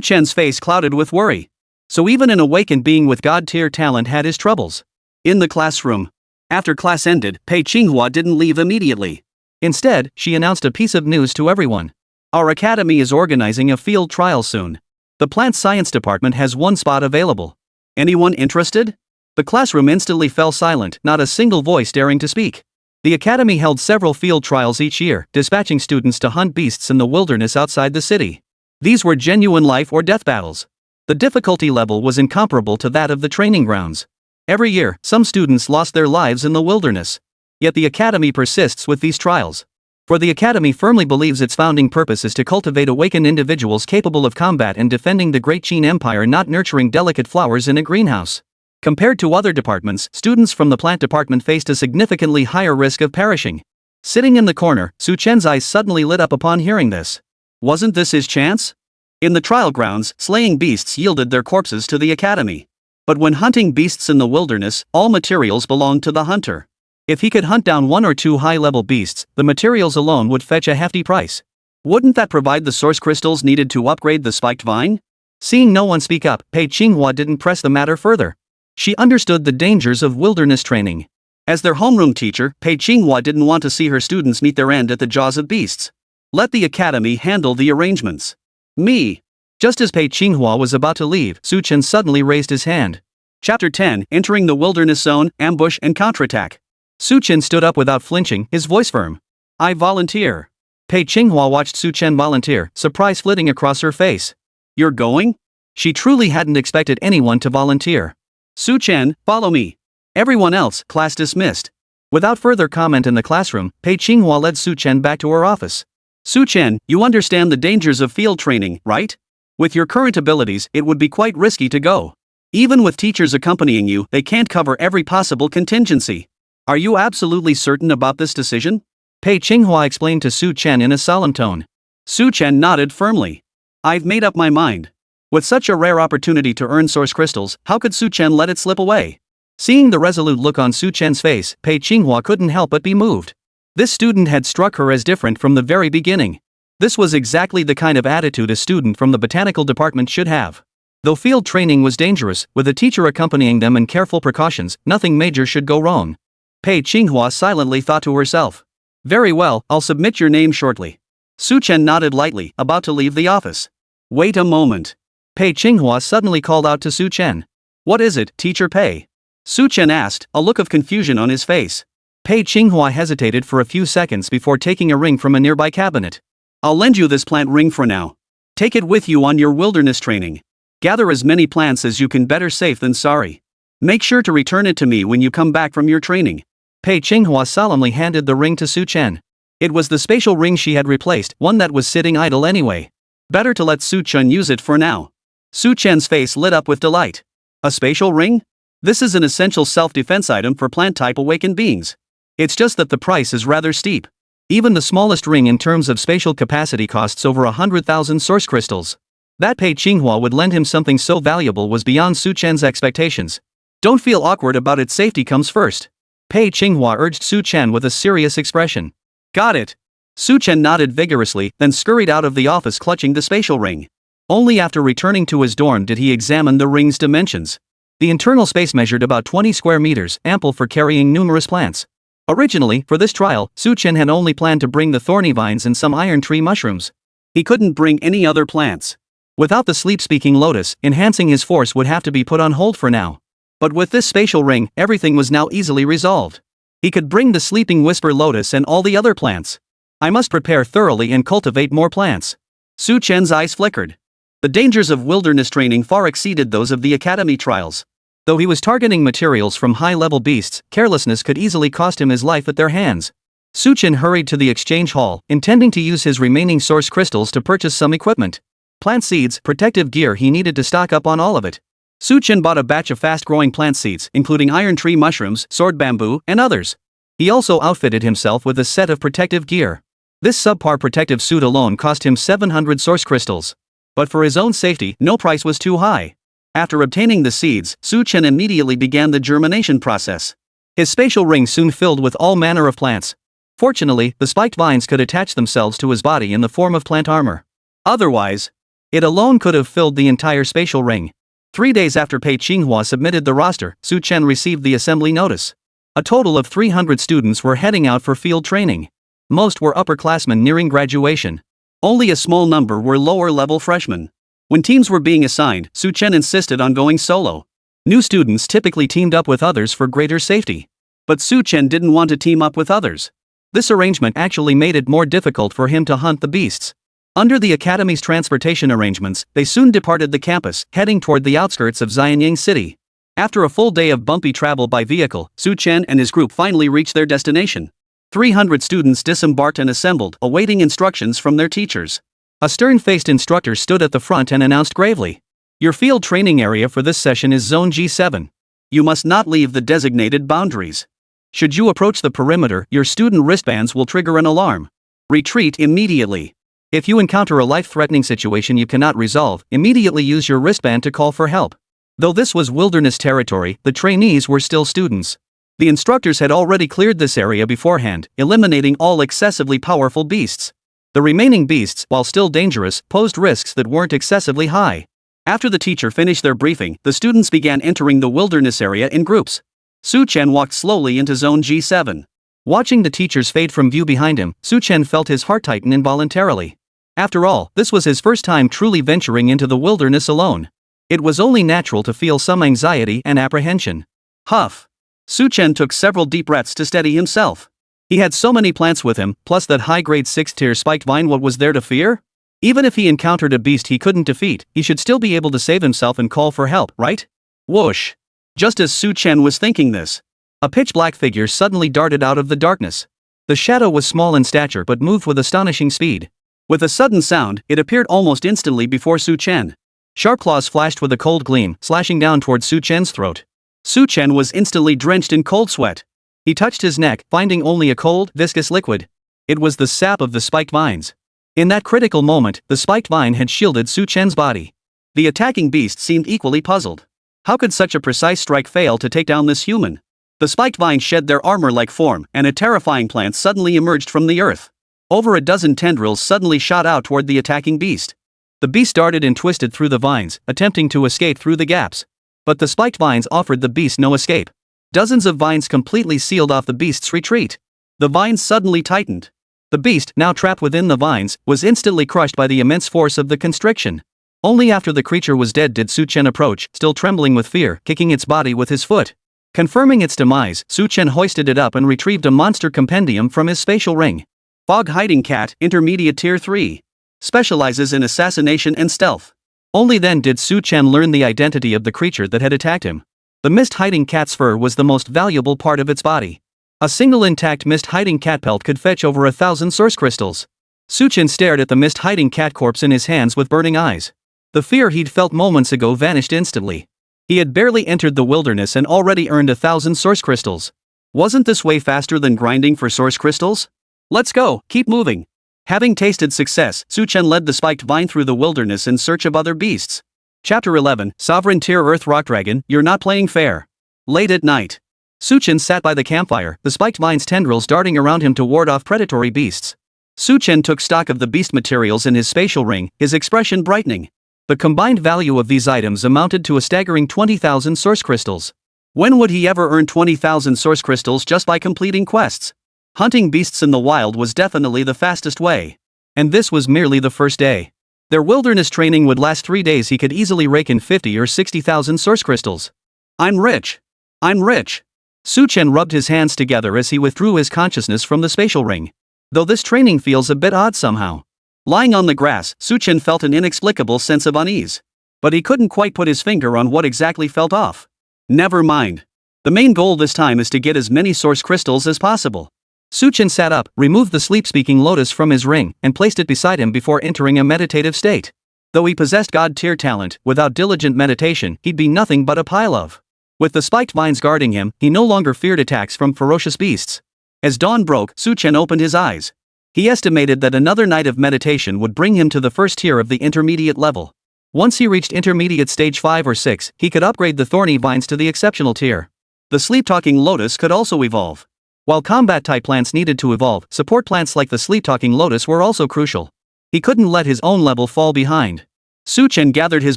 Chen's face clouded with worry. So even an awakened being with god-tier talent had his troubles. In the classroom. After class ended, Pei Qinghua didn't leave immediately. Instead, she announced a piece of news to everyone. Our academy is organizing a field trial soon. The plant science department has one spot available. Anyone interested? The classroom instantly fell silent, not a single voice daring to speak. The academy held several field trials each year, dispatching students to hunt beasts in the wilderness outside the city. These were genuine life or death battles. The difficulty level was incomparable to that of the training grounds. Every year, some students lost their lives in the wilderness. Yet the academy persists with these trials. For the academy firmly believes its founding purpose is to cultivate awakened individuals capable of combat and defending the great Qin Empire, not nurturing delicate flowers in a greenhouse. Compared to other departments, students from the plant department faced a significantly higher risk of perishing. Sitting in the corner, Chen's eyes suddenly lit up upon hearing this. Wasn't this his chance? In the trial grounds, slaying beasts yielded their corpses to the academy. But when hunting beasts in the wilderness, all materials belonged to the hunter. If he could hunt down 1 or 2 high-level beasts, the materials alone would fetch a hefty price. Wouldn't that provide the source crystals needed to upgrade the spiked vine? Seeing no one speak up, Pei Qinghua didn't press the matter further. She understood the dangers of wilderness training. As their homeroom teacher, Pei Qinghua didn't want to see her students meet their end at the jaws of beasts. Let the academy handle the arrangements. Me. Just as Pei Qinghua was about to leave, Su Chen suddenly raised his hand. Chapter 10, Entering the Wilderness Zone, Ambush and Counterattack. Su Chen stood up without flinching, his voice firm. I volunteer. Pei Qinghua watched Su Chen volunteer, surprise flitting across her face. You're going? She truly hadn't expected anyone to volunteer. Su Chen, follow me. Everyone else, class dismissed. Without further comment in the classroom, Pei Qinghua led Su Chen back to her office. Su Chen, you understand the dangers of field training, right? With your current abilities, it would be quite risky to go. Even with teachers accompanying you, they can't cover every possible contingency. Are you absolutely certain about this decision? Pei Qinghua explained to Su Chen in a solemn tone. Su Chen nodded firmly. I've made up my mind. With such a rare opportunity to earn source crystals, how could Su Chen let it slip away? Seeing the resolute look on Su Chen's face, Pei Qinghua couldn't help but be moved. This student had struck her as different from the very beginning. This was exactly the kind of attitude a student from the botanical department should have. Though field training was dangerous, with a teacher accompanying them and careful precautions, nothing major should go wrong. Pei Qinghua silently thought to herself. Very well, I'll submit your name shortly. Su Chen nodded lightly, about to leave the office. Wait a moment. Pei Qinghua suddenly called out to Su Chen. What is it, Teacher Pei? Su Chen asked, a look of confusion on his face. Pei Qinghua hesitated for a few seconds before taking a ring from a nearby cabinet. I'll lend you this plant ring for now. Take it with you on your wilderness training. Gather as many plants as you can, better safe than sorry. Make sure to return it to me when you come back from your training. Pei Qinghua solemnly handed the ring to Su Chen. It was the spatial ring she had replaced, one that was sitting idle anyway. Better to let Su Chen use it for now. Su Chen's face lit up with delight. A spatial ring? This is an essential self-defense item for plant-type awakened beings. It's just that the price is rather steep. Even the smallest ring in terms of spatial capacity costs over 100,000 source crystals. That Pei Qinghua would lend him something so valuable was beyond Su Chen's expectations. Don't feel awkward about it, safety comes first. Pei Qinghua urged Su Chen with a serious expression. Got it. Su Chen nodded vigorously, then scurried out of the office clutching the spatial ring. Only after returning to his dorm did he examine the ring's dimensions. The internal space measured about 20 square meters, ample for carrying numerous plants. Originally, for this trial, Su Chen had only planned to bring the thorny vines and some iron tree mushrooms. He couldn't bring any other plants. Without the sleep-speaking lotus, enhancing his force would have to be put on hold for now. But with this spatial ring, everything was now easily resolved. He could bring the sleeping whisper lotus and all the other plants. I must prepare thoroughly and cultivate more plants. Su Chen's eyes flickered. The dangers of wilderness training far exceeded those of the academy trials. Though he was targeting materials from high-level beasts, carelessness could easily cost him his life at their hands. Su Chen hurried to the exchange hall, intending to use his remaining source crystals to purchase some equipment. Plant seeds, protective gear, he needed to stock up on all of it. Su Chen bought a batch of fast-growing plant seeds, including iron tree mushrooms, sword bamboo, and others. He also outfitted himself with a set of protective gear. This subpar protective suit alone cost him 700 source crystals. But for his own safety, no price was too high. After obtaining the seeds, Su Chen immediately began the germination process. His spatial ring soon filled with all manner of plants. Fortunately, the spiked vines could attach themselves to his body in the form of plant armor. Otherwise, it alone could have filled the entire spatial ring. 3 days after Pei Qinghua submitted the roster, Su Chen received the assembly notice. A total of 300 students were heading out for field training. Most were upperclassmen nearing graduation. Only a small number were lower-level freshmen. When teams were being assigned, Su Chen insisted on going solo. New students typically teamed up with others for greater safety. But Su Chen didn't want to team up with others. This arrangement actually made it more difficult for him to hunt the beasts. Under the academy's transportation arrangements, they soon departed the campus, heading toward the outskirts of Xianyang City. After a full day of bumpy travel by vehicle, Su Chen and his group finally reached their destination. 300 students disembarked and assembled, awaiting instructions from their teachers. A stern-faced instructor stood at the front and announced gravely, "Your field training area for this session is Zone G7. You must not leave the designated boundaries. Should you approach the perimeter, your student wristbands will trigger an alarm. Retreat immediately. If you encounter a life-threatening situation you cannot resolve, immediately use your wristband to call for help." Though this was wilderness territory, the trainees were still students. The instructors had already cleared this area beforehand, eliminating all excessively powerful beasts. The remaining beasts, while still dangerous, posed risks that weren't excessively high. After the teacher finished their briefing, the students began entering the wilderness area in groups. Su Chen walked slowly into Zone G7. Watching the teachers fade from view behind him, Su Chen felt his heart tighten involuntarily. After all, this was his first time truly venturing into the wilderness alone. It was only natural to feel some anxiety and apprehension. Huff. Chen took several deep breaths to steady himself. He had so many plants with him, plus that high-grade 6th-tier spiked vine. What was there to fear? Even if he encountered a beast he couldn't defeat, he should still be able to save himself and call for help, right? Whoosh. Just as Chen was thinking this, a pitch-black figure suddenly darted out of the darkness. The shadow was small in stature but moved with astonishing speed. With a sudden sound, it appeared almost instantly before Chen. Sharp claws flashed with a cold gleam, slashing down towards Chen's throat. Chen was instantly drenched in cold sweat. He touched his neck, finding only a cold, viscous liquid. It was the sap of the spiked vines. In that critical moment, the spiked vine had shielded Chen's body. The attacking beast seemed equally puzzled. How could such a precise strike fail to take down this human? The spiked vines shed their armor-like form, and a terrifying plant suddenly emerged from the earth. Over a dozen tendrils suddenly shot out toward the attacking beast. The beast darted and twisted through the vines, attempting to escape through the gaps. But the spiked vines offered the beast no escape. Dozens of vines completely sealed off the beast's retreat. The vines suddenly tightened. The beast, now trapped within the vines, was instantly crushed by the immense force of the constriction. Only after the creature was dead did Chen approach, still trembling with fear, kicking its body with his foot. Confirming its demise, Chen hoisted it up and retrieved a monster compendium from his spatial ring. Fog Hiding Cat, Intermediate Tier 3. Specializes in assassination and stealth. Only then did Chen learn the identity of the creature that had attacked him. The mist-hiding cat's fur was the most valuable part of its body. A single intact mist-hiding cat pelt could fetch over 1,000 source crystals. Chen stared at the mist-hiding cat corpse in his hands with burning eyes. The fear he'd felt moments ago vanished instantly. He had barely entered the wilderness and already earned 1,000 source crystals. Wasn't this way faster than grinding for source crystals? Let's go, keep moving. Having tasted success, Chen led the spiked vine through the wilderness in search of other beasts. Chapter 11, Sovereign Tier Earth Rock Dragon, you're not playing fair. Late at night. Chen sat by the campfire, the spiked vine's tendrils darting around him to ward off predatory beasts. Chen took stock of the beast materials in his spatial ring, his expression brightening. The combined value of these items amounted to a staggering 20,000 source crystals. When would he ever earn 20,000 source crystals just by completing quests? Hunting beasts in the wild was definitely the fastest way. And this was merely the first day. Their wilderness training would last 3 days. He could easily rake in 50 or 60,000 source crystals. I'm rich. I'm rich. Chen rubbed his hands together as he withdrew his consciousness from the spatial ring. Though this training feels a bit odd somehow. Lying on the grass, Chen felt an inexplicable sense of unease. But he couldn't quite put his finger on what exactly felt off. Never mind. The main goal this time is to get as many source crystals as possible. Chen sat up, removed the sleep-speaking lotus from his ring, and placed it beside him before entering a meditative state. Though he possessed god-tier talent, without diligent meditation, he'd be nothing but a pile of. With the spiked vines guarding him, he no longer feared attacks from ferocious beasts. As dawn broke, Chen opened his eyes. He estimated that another night of meditation would bring him to the first tier of the intermediate level. Once he reached intermediate stage 5 or 6, he could upgrade the thorny vines to the exceptional tier. The sleep-talking lotus could also evolve. While combat-type plants needed to evolve, support plants like the sleep-talking lotus were also crucial. He couldn't let his own level fall behind. Chen gathered his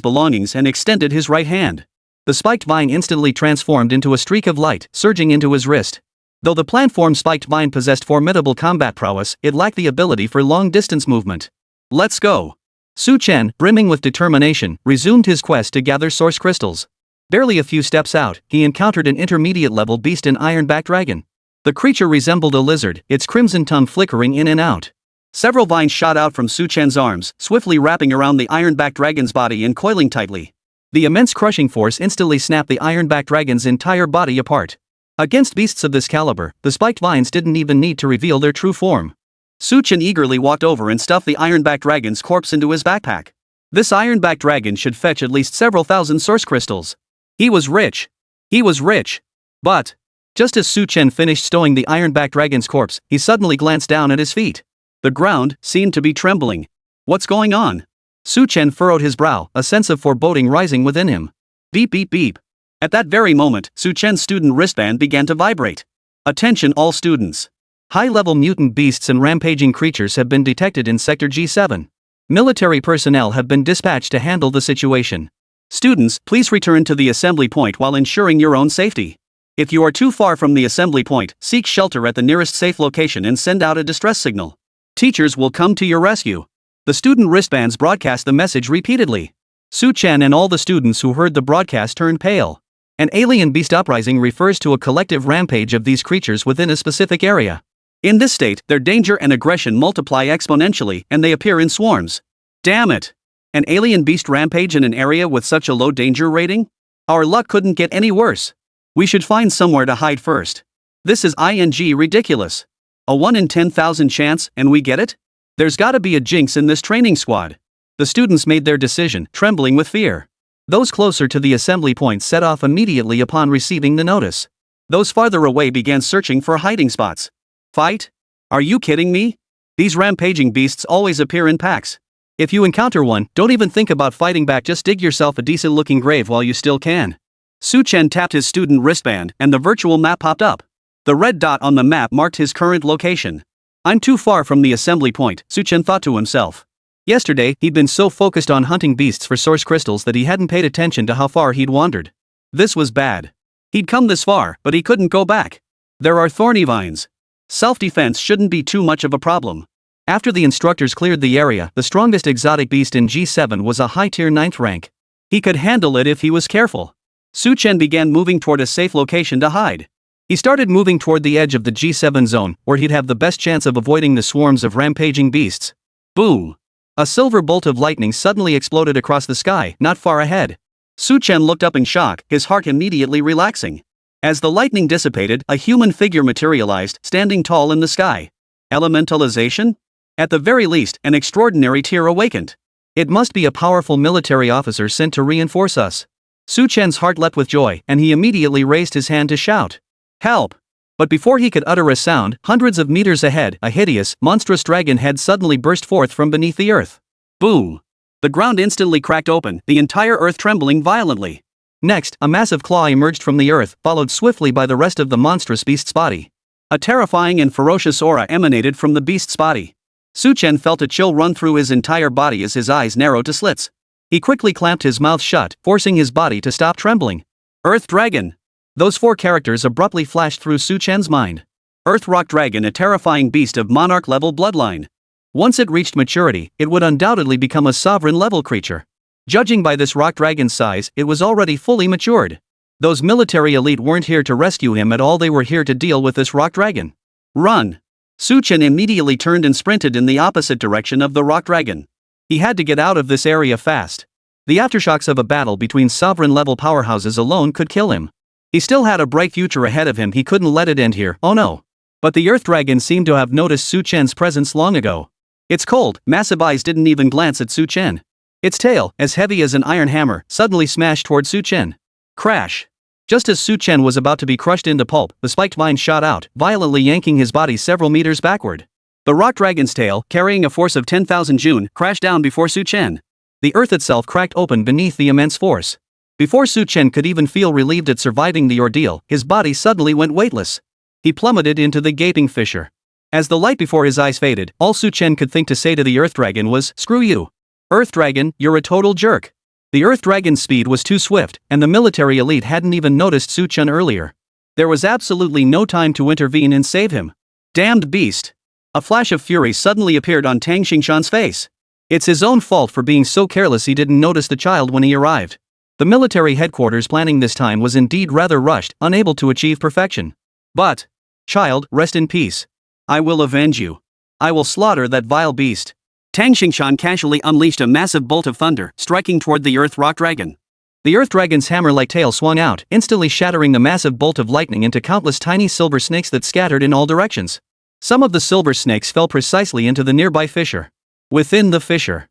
belongings and extended his right hand. The spiked vine instantly transformed into a streak of light, surging into his wrist. Though the plant-form spiked vine possessed formidable combat prowess, it lacked the ability for long-distance movement. Let's go. Chen, brimming with determination, resumed his quest to gather source crystals. Barely a few steps out, he encountered an intermediate-level beast, an iron-backed dragon. The creature resembled a lizard, its crimson tongue flickering in and out. Several vines shot out from Chen's arms, swiftly wrapping around the iron-backed dragon's body and coiling tightly. The immense crushing force instantly snapped the iron-backed dragon's entire body apart. Against beasts of this caliber, the spiked vines didn't even need to reveal their true form. Chen eagerly walked over and stuffed the iron-backed dragon's corpse into his backpack. This iron-backed dragon should fetch at least several thousand source crystals. He was rich. He was rich. But just as Chen finished stowing the iron-backed dragon's corpse, he suddenly glanced down at his feet. The ground seemed to be trembling. What's going on? Chen furrowed his brow, a sense of foreboding rising within him. Beep beep beep. At that very moment, Chen's student wristband began to vibrate. Attention all students. High-level mutant beasts and rampaging creatures have been detected in Sector G7. Military personnel have been dispatched to handle the situation. Students, please return to the assembly point while ensuring your own safety. If you are too far from the assembly point, seek shelter at the nearest safe location and send out a distress signal. Teachers will come to your rescue. The student wristbands broadcast the message repeatedly. Chen and all the students who heard the broadcast turned pale. An alien beast uprising refers to a collective rampage of these creatures within a specific area. In this state, their danger and aggression multiply exponentially and they appear in swarms. Damn it! An alien beast rampage in an area with such a low danger rating? Our luck couldn't get any worse. We should find somewhere to hide first. This is ridiculous. A 1 in 10,000 chance and we get it? There's gotta be a jinx in this training squad. The students made their decision, trembling with fear. Those closer to the assembly point set off immediately upon receiving the notice. Those farther away began searching for hiding spots. Fight? Are you kidding me? These rampaging beasts always appear in packs. If you encounter one, don't even think about fighting back, just dig yourself a decent looking grave while you still can. Chen tapped his student wristband and the virtual map popped up. The red dot on the map marked his current location. I'm too far from the assembly point, Chen thought to himself. Yesterday, he'd been so focused on hunting beasts for source crystals that he hadn't paid attention to how far he'd wandered. This was bad. He'd come this far, but he couldn't go back. There are thorny vines. Self-defense shouldn't be too much of a problem. After the instructors cleared the area, the strongest exotic beast in G7 was a high-tier 9th rank. He could handle it if he was careful. Chen began moving toward a safe location to hide. He started moving toward the edge of the G7 zone, where he'd have the best chance of avoiding the swarms of rampaging beasts. Boom! A silver bolt of lightning suddenly exploded across the sky, not far ahead. Chen looked up in shock, his heart immediately relaxing. As the lightning dissipated, a human figure materialized, standing tall in the sky. Elementalization? At the very least, an extraordinary tier awakened. It must be a powerful military officer sent to reinforce us. Chen's heart leapt with joy, and he immediately raised his hand to shout. Help! But before he could utter a sound, hundreds of meters ahead, a hideous, monstrous dragon head suddenly burst forth from beneath the earth. Boom! The ground instantly cracked open, the entire earth trembling violently. Next, a massive claw emerged from the earth, followed swiftly by the rest of the monstrous beast's body. A terrifying and ferocious aura emanated from the beast's body. Chen felt a chill run through his entire body as his eyes narrowed to slits. He quickly clamped his mouth shut, forcing his body to stop trembling. Earth Dragon! Those 4 characters abruptly flashed through Chen's mind. Earth Rock Dragon, a terrifying beast of monarch-level bloodline. Once it reached maturity, it would undoubtedly become a sovereign-level creature. Judging by this rock dragon's size, it was already fully matured. Those military elite weren't here to rescue him at all, they were here to deal with this rock dragon. Run! Chen immediately turned and sprinted in the opposite direction of the rock dragon. He had to get out of this area fast. The aftershocks of a battle between sovereign-level powerhouses alone could kill him. He still had a bright future ahead of him, he couldn't let it end here, oh no. But the Earth Dragon seemed to have noticed Chen's presence long ago. Its cold, massive eyes didn't even glance at Chen. Its tail, as heavy as an iron hammer, suddenly smashed toward Chen. Crash! Just as Chen was about to be crushed into pulp, the spiked vine shot out, violently yanking his body several meters backward. The rock dragon's tail, carrying a force of 10,000 Jun, crashed down before Chen. The earth itself cracked open beneath the immense force. Before Chen could even feel relieved at surviving the ordeal, his body suddenly went weightless. He plummeted into the gaping fissure. As the light before his eyes faded, all Chen could think to say to the Earth Dragon was, "Screw you. Earth Dragon, you're a total jerk." The Earth Dragon's speed was too swift, and the military elite hadn't even noticed Chen earlier. There was absolutely no time to intervene and save him. Damned beast! A flash of fury suddenly appeared on Tang Xingshan's face. It's his own fault for being so careless he didn't notice the child when he arrived. The military headquarters planning this time was indeed rather rushed, unable to achieve perfection. But, child, rest in peace. I will avenge you. I will slaughter that vile beast. Tang Xingshan casually unleashed a massive bolt of thunder, striking toward the Earth Rock Dragon. The Earth Dragon's hammer-like tail swung out, instantly shattering the massive bolt of lightning into countless tiny silver snakes that scattered in all directions. Some of the silver snakes fell precisely into the nearby fissure. Within the fissure,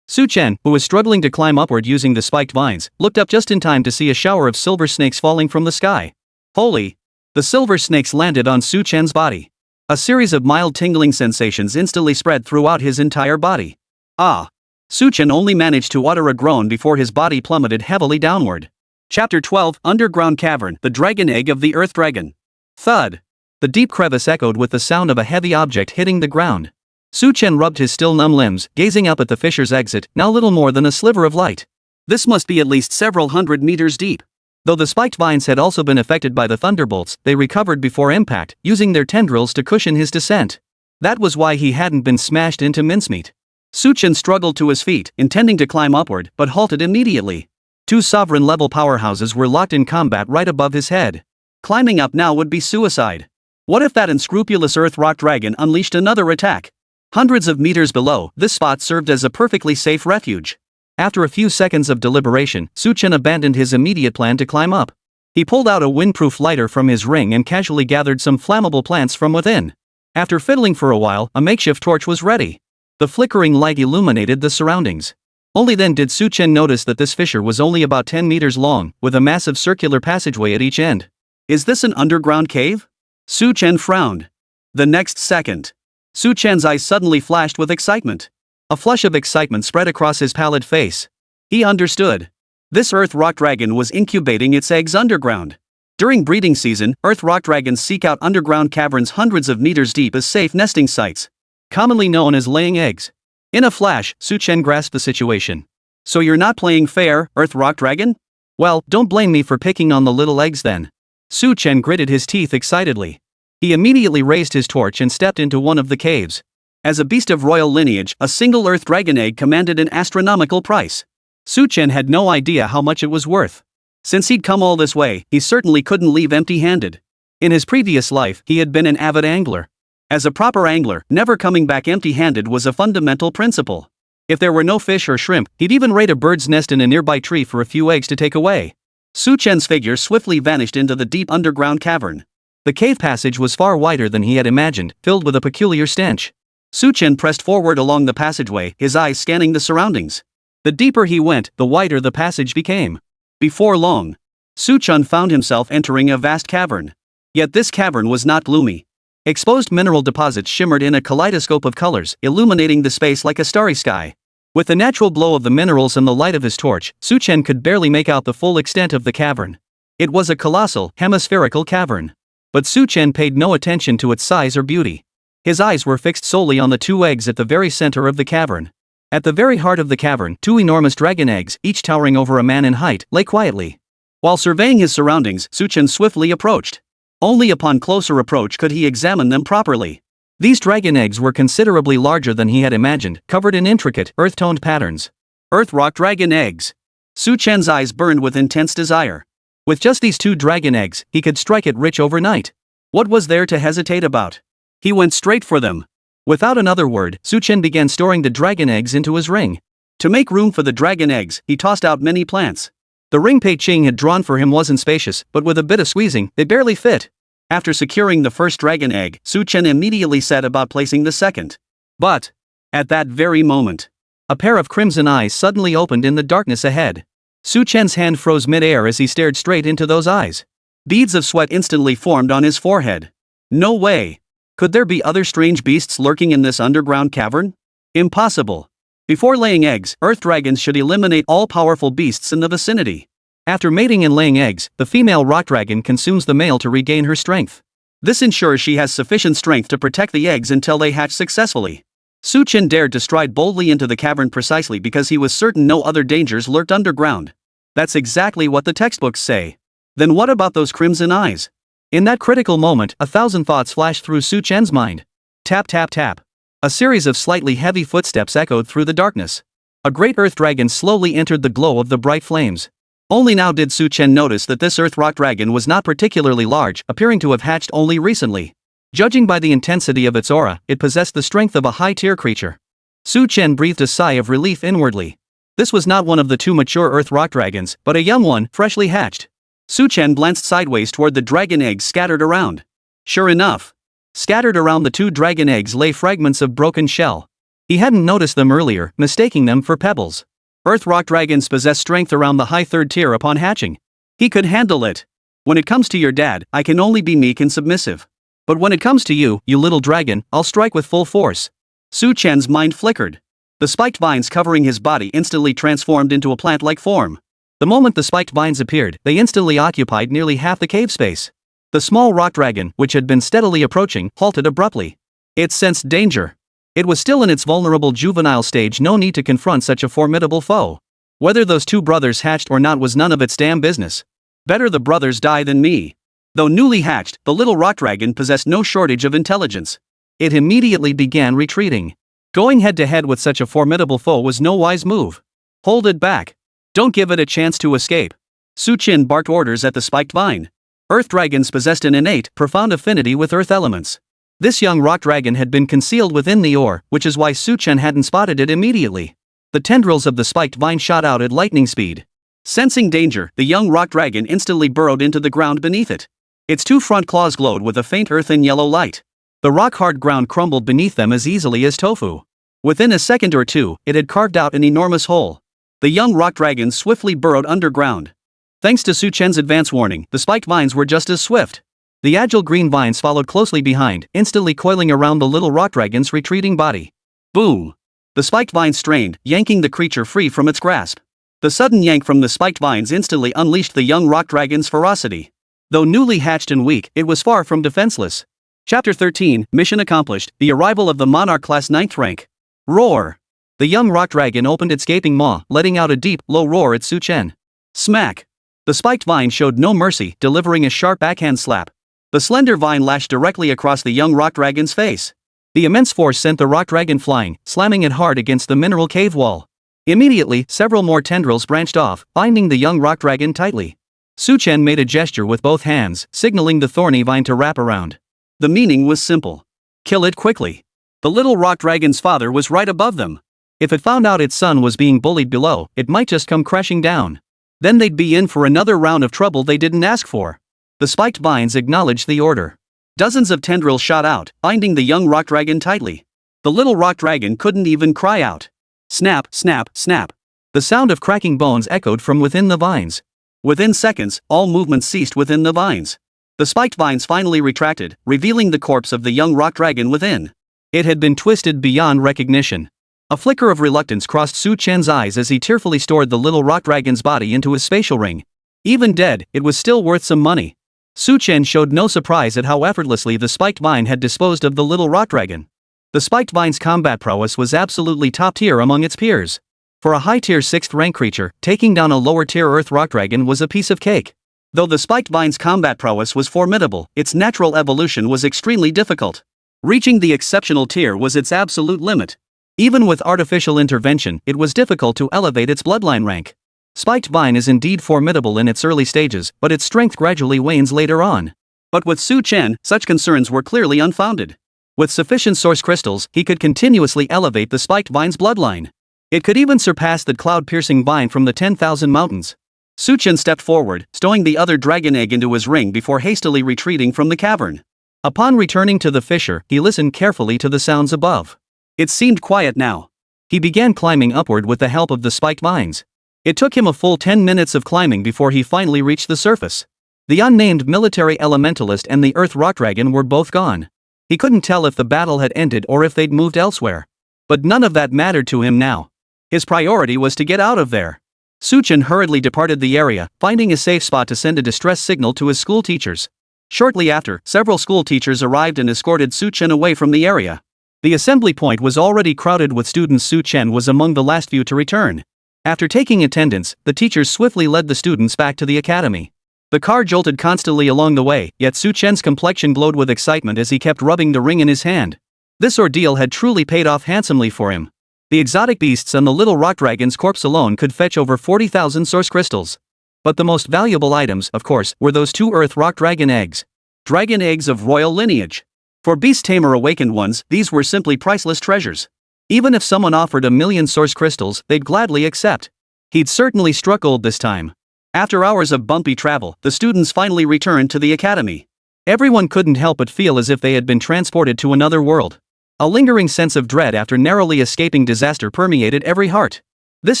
Chen, who was struggling to climb upward using the spiked vines, looked up just in time to see a shower of silver snakes falling from the sky. Holy! The silver snakes landed on Chen's body. A series of mild tingling sensations instantly spread throughout his entire body. Ah! Chen only managed to utter a groan before his body plummeted heavily downward. Chapter 12, Underground Cavern, the Dragon Egg of the Earth Dragon. Thud! The deep crevice echoed with the sound of a heavy object hitting the ground. Chen rubbed his still numb limbs, gazing up at the fissure's exit, now little more than a sliver of light. This must be at least several hundred meters deep. Though the spiked vines had also been affected by the thunderbolts, they recovered before impact, using their tendrils to cushion his descent. That was why he hadn't been smashed into mincemeat. Chen struggled to his feet, intending to climb upward, but halted immediately. Two sovereign-level powerhouses were locked in combat right above his head. Climbing up now would be suicide. What if that unscrupulous Earth Rock Dragon unleashed another attack? Hundreds of meters below, this spot served as a perfectly safe refuge. After a few seconds of deliberation, Chen abandoned his immediate plan to climb up. He pulled out a windproof lighter from his ring and casually gathered some flammable plants from within. After fiddling for a while, a makeshift torch was ready. The flickering light illuminated the surroundings. Only then did Chen notice that this fissure was only about 10 meters long, with a massive circular passageway at each end. Is this an underground cave? Chen frowned. The next second, Chen's eyes suddenly flashed with excitement. A flush of excitement spread across his pallid face. He understood. This Earth Rock Dragon was incubating its eggs underground. During breeding season, Earth Rock Dragons seek out underground caverns hundreds of meters deep as safe nesting sites, commonly known as laying eggs. In a flash, Chen grasped the situation. So you're not playing fair, Earth Rock Dragon? Well, don't blame me for picking on the little eggs then. Chen gritted his teeth excitedly. He immediately raised his torch and stepped into one of the caves. As a beast of royal lineage, a single Earth Dragon egg commanded an astronomical price. Chen had no idea how much it was worth. Since he'd come all this way, he certainly couldn't leave empty-handed. In his previous life, he had been an avid angler. As a proper angler, never coming back empty-handed was a fundamental principle. If there were no fish or shrimp, he'd even raid a bird's nest in a nearby tree for a few eggs to take away. Chen's figure swiftly vanished into the deep underground cavern. The cave passage was far wider than he had imagined, filled with a peculiar stench. Chen pressed forward along the passageway, his eyes scanning the surroundings. The deeper he went, the wider the passage became. Before long, Chen found himself entering a vast cavern. Yet this cavern was not gloomy. Exposed mineral deposits shimmered in a kaleidoscope of colors, illuminating the space like a starry sky. With the natural glow of the minerals and the light of his torch, Chen could barely make out the full extent of the cavern. It was a colossal, hemispherical cavern. But Chen paid no attention to its size or beauty. His eyes were fixed solely on the two eggs at the very center of the cavern. At the very heart of the cavern, two enormous dragon eggs, each towering over a man in height, lay quietly. While surveying his surroundings, Chen swiftly approached. Only upon closer approach could he examine them properly. These dragon eggs were considerably larger than he had imagined, covered in intricate, earth-toned patterns. Earth Rock Dragon eggs. Chen's eyes burned with intense desire. With just these two dragon eggs, he could strike it rich overnight. What was there to hesitate about? He went straight for them. Without another word, Chen began storing the dragon eggs into his ring. To make room for the dragon eggs, he tossed out many plants. The ring Pei Ching had drawn for him wasn't spacious, but with a bit of squeezing, it barely fit. After securing the first dragon egg, Chen immediately set about placing the second. But, at that very moment, a pair of crimson eyes suddenly opened in the darkness ahead. Chen's hand froze mid-air as he stared straight into those eyes. Beads of sweat instantly formed on his forehead. No way! Could there be other strange beasts lurking in this underground cavern? Impossible. Before laying eggs, Earth dragons should eliminate all powerful beasts in the vicinity. After mating and laying eggs, the female rock dragon consumes the male to regain her strength. This ensures she has sufficient strength to protect the eggs until they hatch successfully. Chen dared to stride boldly into the cavern precisely because he was certain no other dangers lurked underground. That's exactly what the textbooks say. Then what about those crimson eyes? In that critical moment, 1,000 thoughts flashed through Chen's mind. Tap tap tap. A series of slightly heavy footsteps echoed through the darkness. A great earth dragon slowly entered the glow of the bright flames. Only now did Chen notice that this earth rock dragon was not particularly large, appearing to have hatched only recently. Judging by the intensity of its aura, it possessed the strength of a high-tier creature. Chen breathed a sigh of relief inwardly. This was not one of the two mature earth rock dragons, but a young one, freshly hatched. Chen glanced sideways toward the dragon eggs scattered around. Sure enough, scattered around the two dragon eggs lay fragments of broken shell. He hadn't noticed them earlier, mistaking them for pebbles. Earth rock dragons possess strength around the high third tier upon hatching. He could handle it. When it comes to your dad, I can only be meek and submissive. But when it comes to you, you little dragon, I'll strike with full force. Chen's mind flickered. The spiked vines covering his body instantly transformed into a plant-like form. The moment the spiked vines appeared, they instantly occupied nearly half the cave space. The small rock dragon, which had been steadily approaching, halted abruptly. It sensed danger. It was still in its vulnerable juvenile stage, no need to confront such a formidable foe. Whether those two brothers hatched or not was none of its damn business. Better the brothers die than me. Though newly hatched, the little rock dragon possessed no shortage of intelligence. It immediately began retreating. Going head-to-head with such a formidable foe was no wise move. Hold it back. Don't give it a chance to escape. Su Chen barked orders at the spiked vine. Earth dragons possessed an innate, profound affinity with earth elements. This young rock dragon had been concealed within the ore, which is why Su Chen hadn't spotted it immediately. The tendrils of the spiked vine shot out at lightning speed. Sensing danger, the young rock dragon instantly burrowed into the ground beneath it. Its two front claws glowed with a faint earthen yellow light. The rock-hard ground crumbled beneath them as easily as tofu. Within a second or two, it had carved out an enormous hole. The young rock dragon swiftly burrowed underground. Thanks to Su Chen's advance warning, the spiked vines were just as swift. The agile green vines followed closely behind, instantly coiling around the little rock dragon's retreating body. Boom! The spiked vines strained, yanking the creature free from its grasp. The sudden yank from the spiked vines instantly unleashed the young rock dragon's ferocity. Though newly hatched and weak, it was far from defenseless. Chapter 13, Mission Accomplished, The Arrival of the Monarch Class 9th Rank. Roar! The young rock dragon opened its gaping maw, letting out a deep, low roar at Su Chen. Smack! The spiked vine showed no mercy, delivering a sharp backhand slap. The slender vine lashed directly across the young rock dragon's face. The immense force sent the rock dragon flying, slamming it hard against the mineral cave wall. Immediately, several more tendrils branched off, binding the young rock dragon tightly. Su Chen made a gesture with both hands, signaling the thorny vine to wrap around. The meaning was simple. Kill it quickly. The little rock dragon's father was right above them. If it found out its son was being bullied below, it might just come crashing down. Then they'd be in for another round of trouble they didn't ask for. The spiked vines acknowledged the order. Dozens of tendrils shot out, binding the young rock dragon tightly. The little rock dragon couldn't even cry out. Snap, snap, snap. The sound of cracking bones echoed from within the vines. Within seconds, all movement ceased within the vines. The spiked vines finally retracted, revealing the corpse of the young rock dragon within. It had been twisted beyond recognition. A flicker of reluctance crossed Su Chen's eyes as he tearfully stored the little rock dragon's body into his spatial ring. Even dead, it was still worth some money. Su Chen showed no surprise at how effortlessly the spiked vine had disposed of the little rock dragon. The spiked vine's combat prowess was absolutely top tier among its peers. For a high-tier 6th rank creature, taking down a lower-tier earth rock dragon was a piece of cake. Though the spiked vine's combat prowess was formidable, its natural evolution was extremely difficult. Reaching the exceptional tier was its absolute limit. Even with artificial intervention, it was difficult to elevate its bloodline rank. Spiked vine is indeed formidable in its early stages, but its strength gradually wanes later on. But with Su Chen, such concerns were clearly unfounded. With sufficient source crystals, he could continuously elevate the spiked vine's bloodline. It could even surpass the cloud-piercing vine from the 10,000 mountains. Su Chen stepped forward, stowing the other dragon egg into his ring before hastily retreating from the cavern. Upon returning to the fissure, he listened carefully to the sounds above. It seemed quiet now. He began climbing upward with the help of the spiked vines. It took him a full 10 minutes of climbing before he finally reached the surface. The unnamed military elementalist and the earth rock dragon were both gone. He couldn't tell if the battle had ended or if they'd moved elsewhere. But none of that mattered to him now. His priority was to get out of there. Su Chen hurriedly departed the area, finding a safe spot to send a distress signal to his school teachers. Shortly after, several school teachers arrived and escorted Su Chen away from the area. The assembly point was already crowded with students. Su Chen was among the last few to return. After taking attendance, the teachers swiftly led the students back to the academy. The car jolted constantly along the way, yet Su Chen's complexion glowed with excitement as he kept rubbing the ring in his hand. This ordeal had truly paid off handsomely for him. The exotic beasts and the little rock dragon's corpse alone could fetch over 40,000 source crystals. But the most valuable items, of course, were those 2 earth rock dragon eggs. Dragon eggs of royal lineage. For beast tamer awakened ones, these were simply priceless treasures. Even if someone offered 1,000,000 source crystals, they'd gladly accept. He'd certainly struck gold this time. After hours of bumpy travel, the students finally returned to the academy. Everyone couldn't help but feel as if they had been transported to another world. A lingering sense of dread after narrowly escaping disaster permeated every heart. This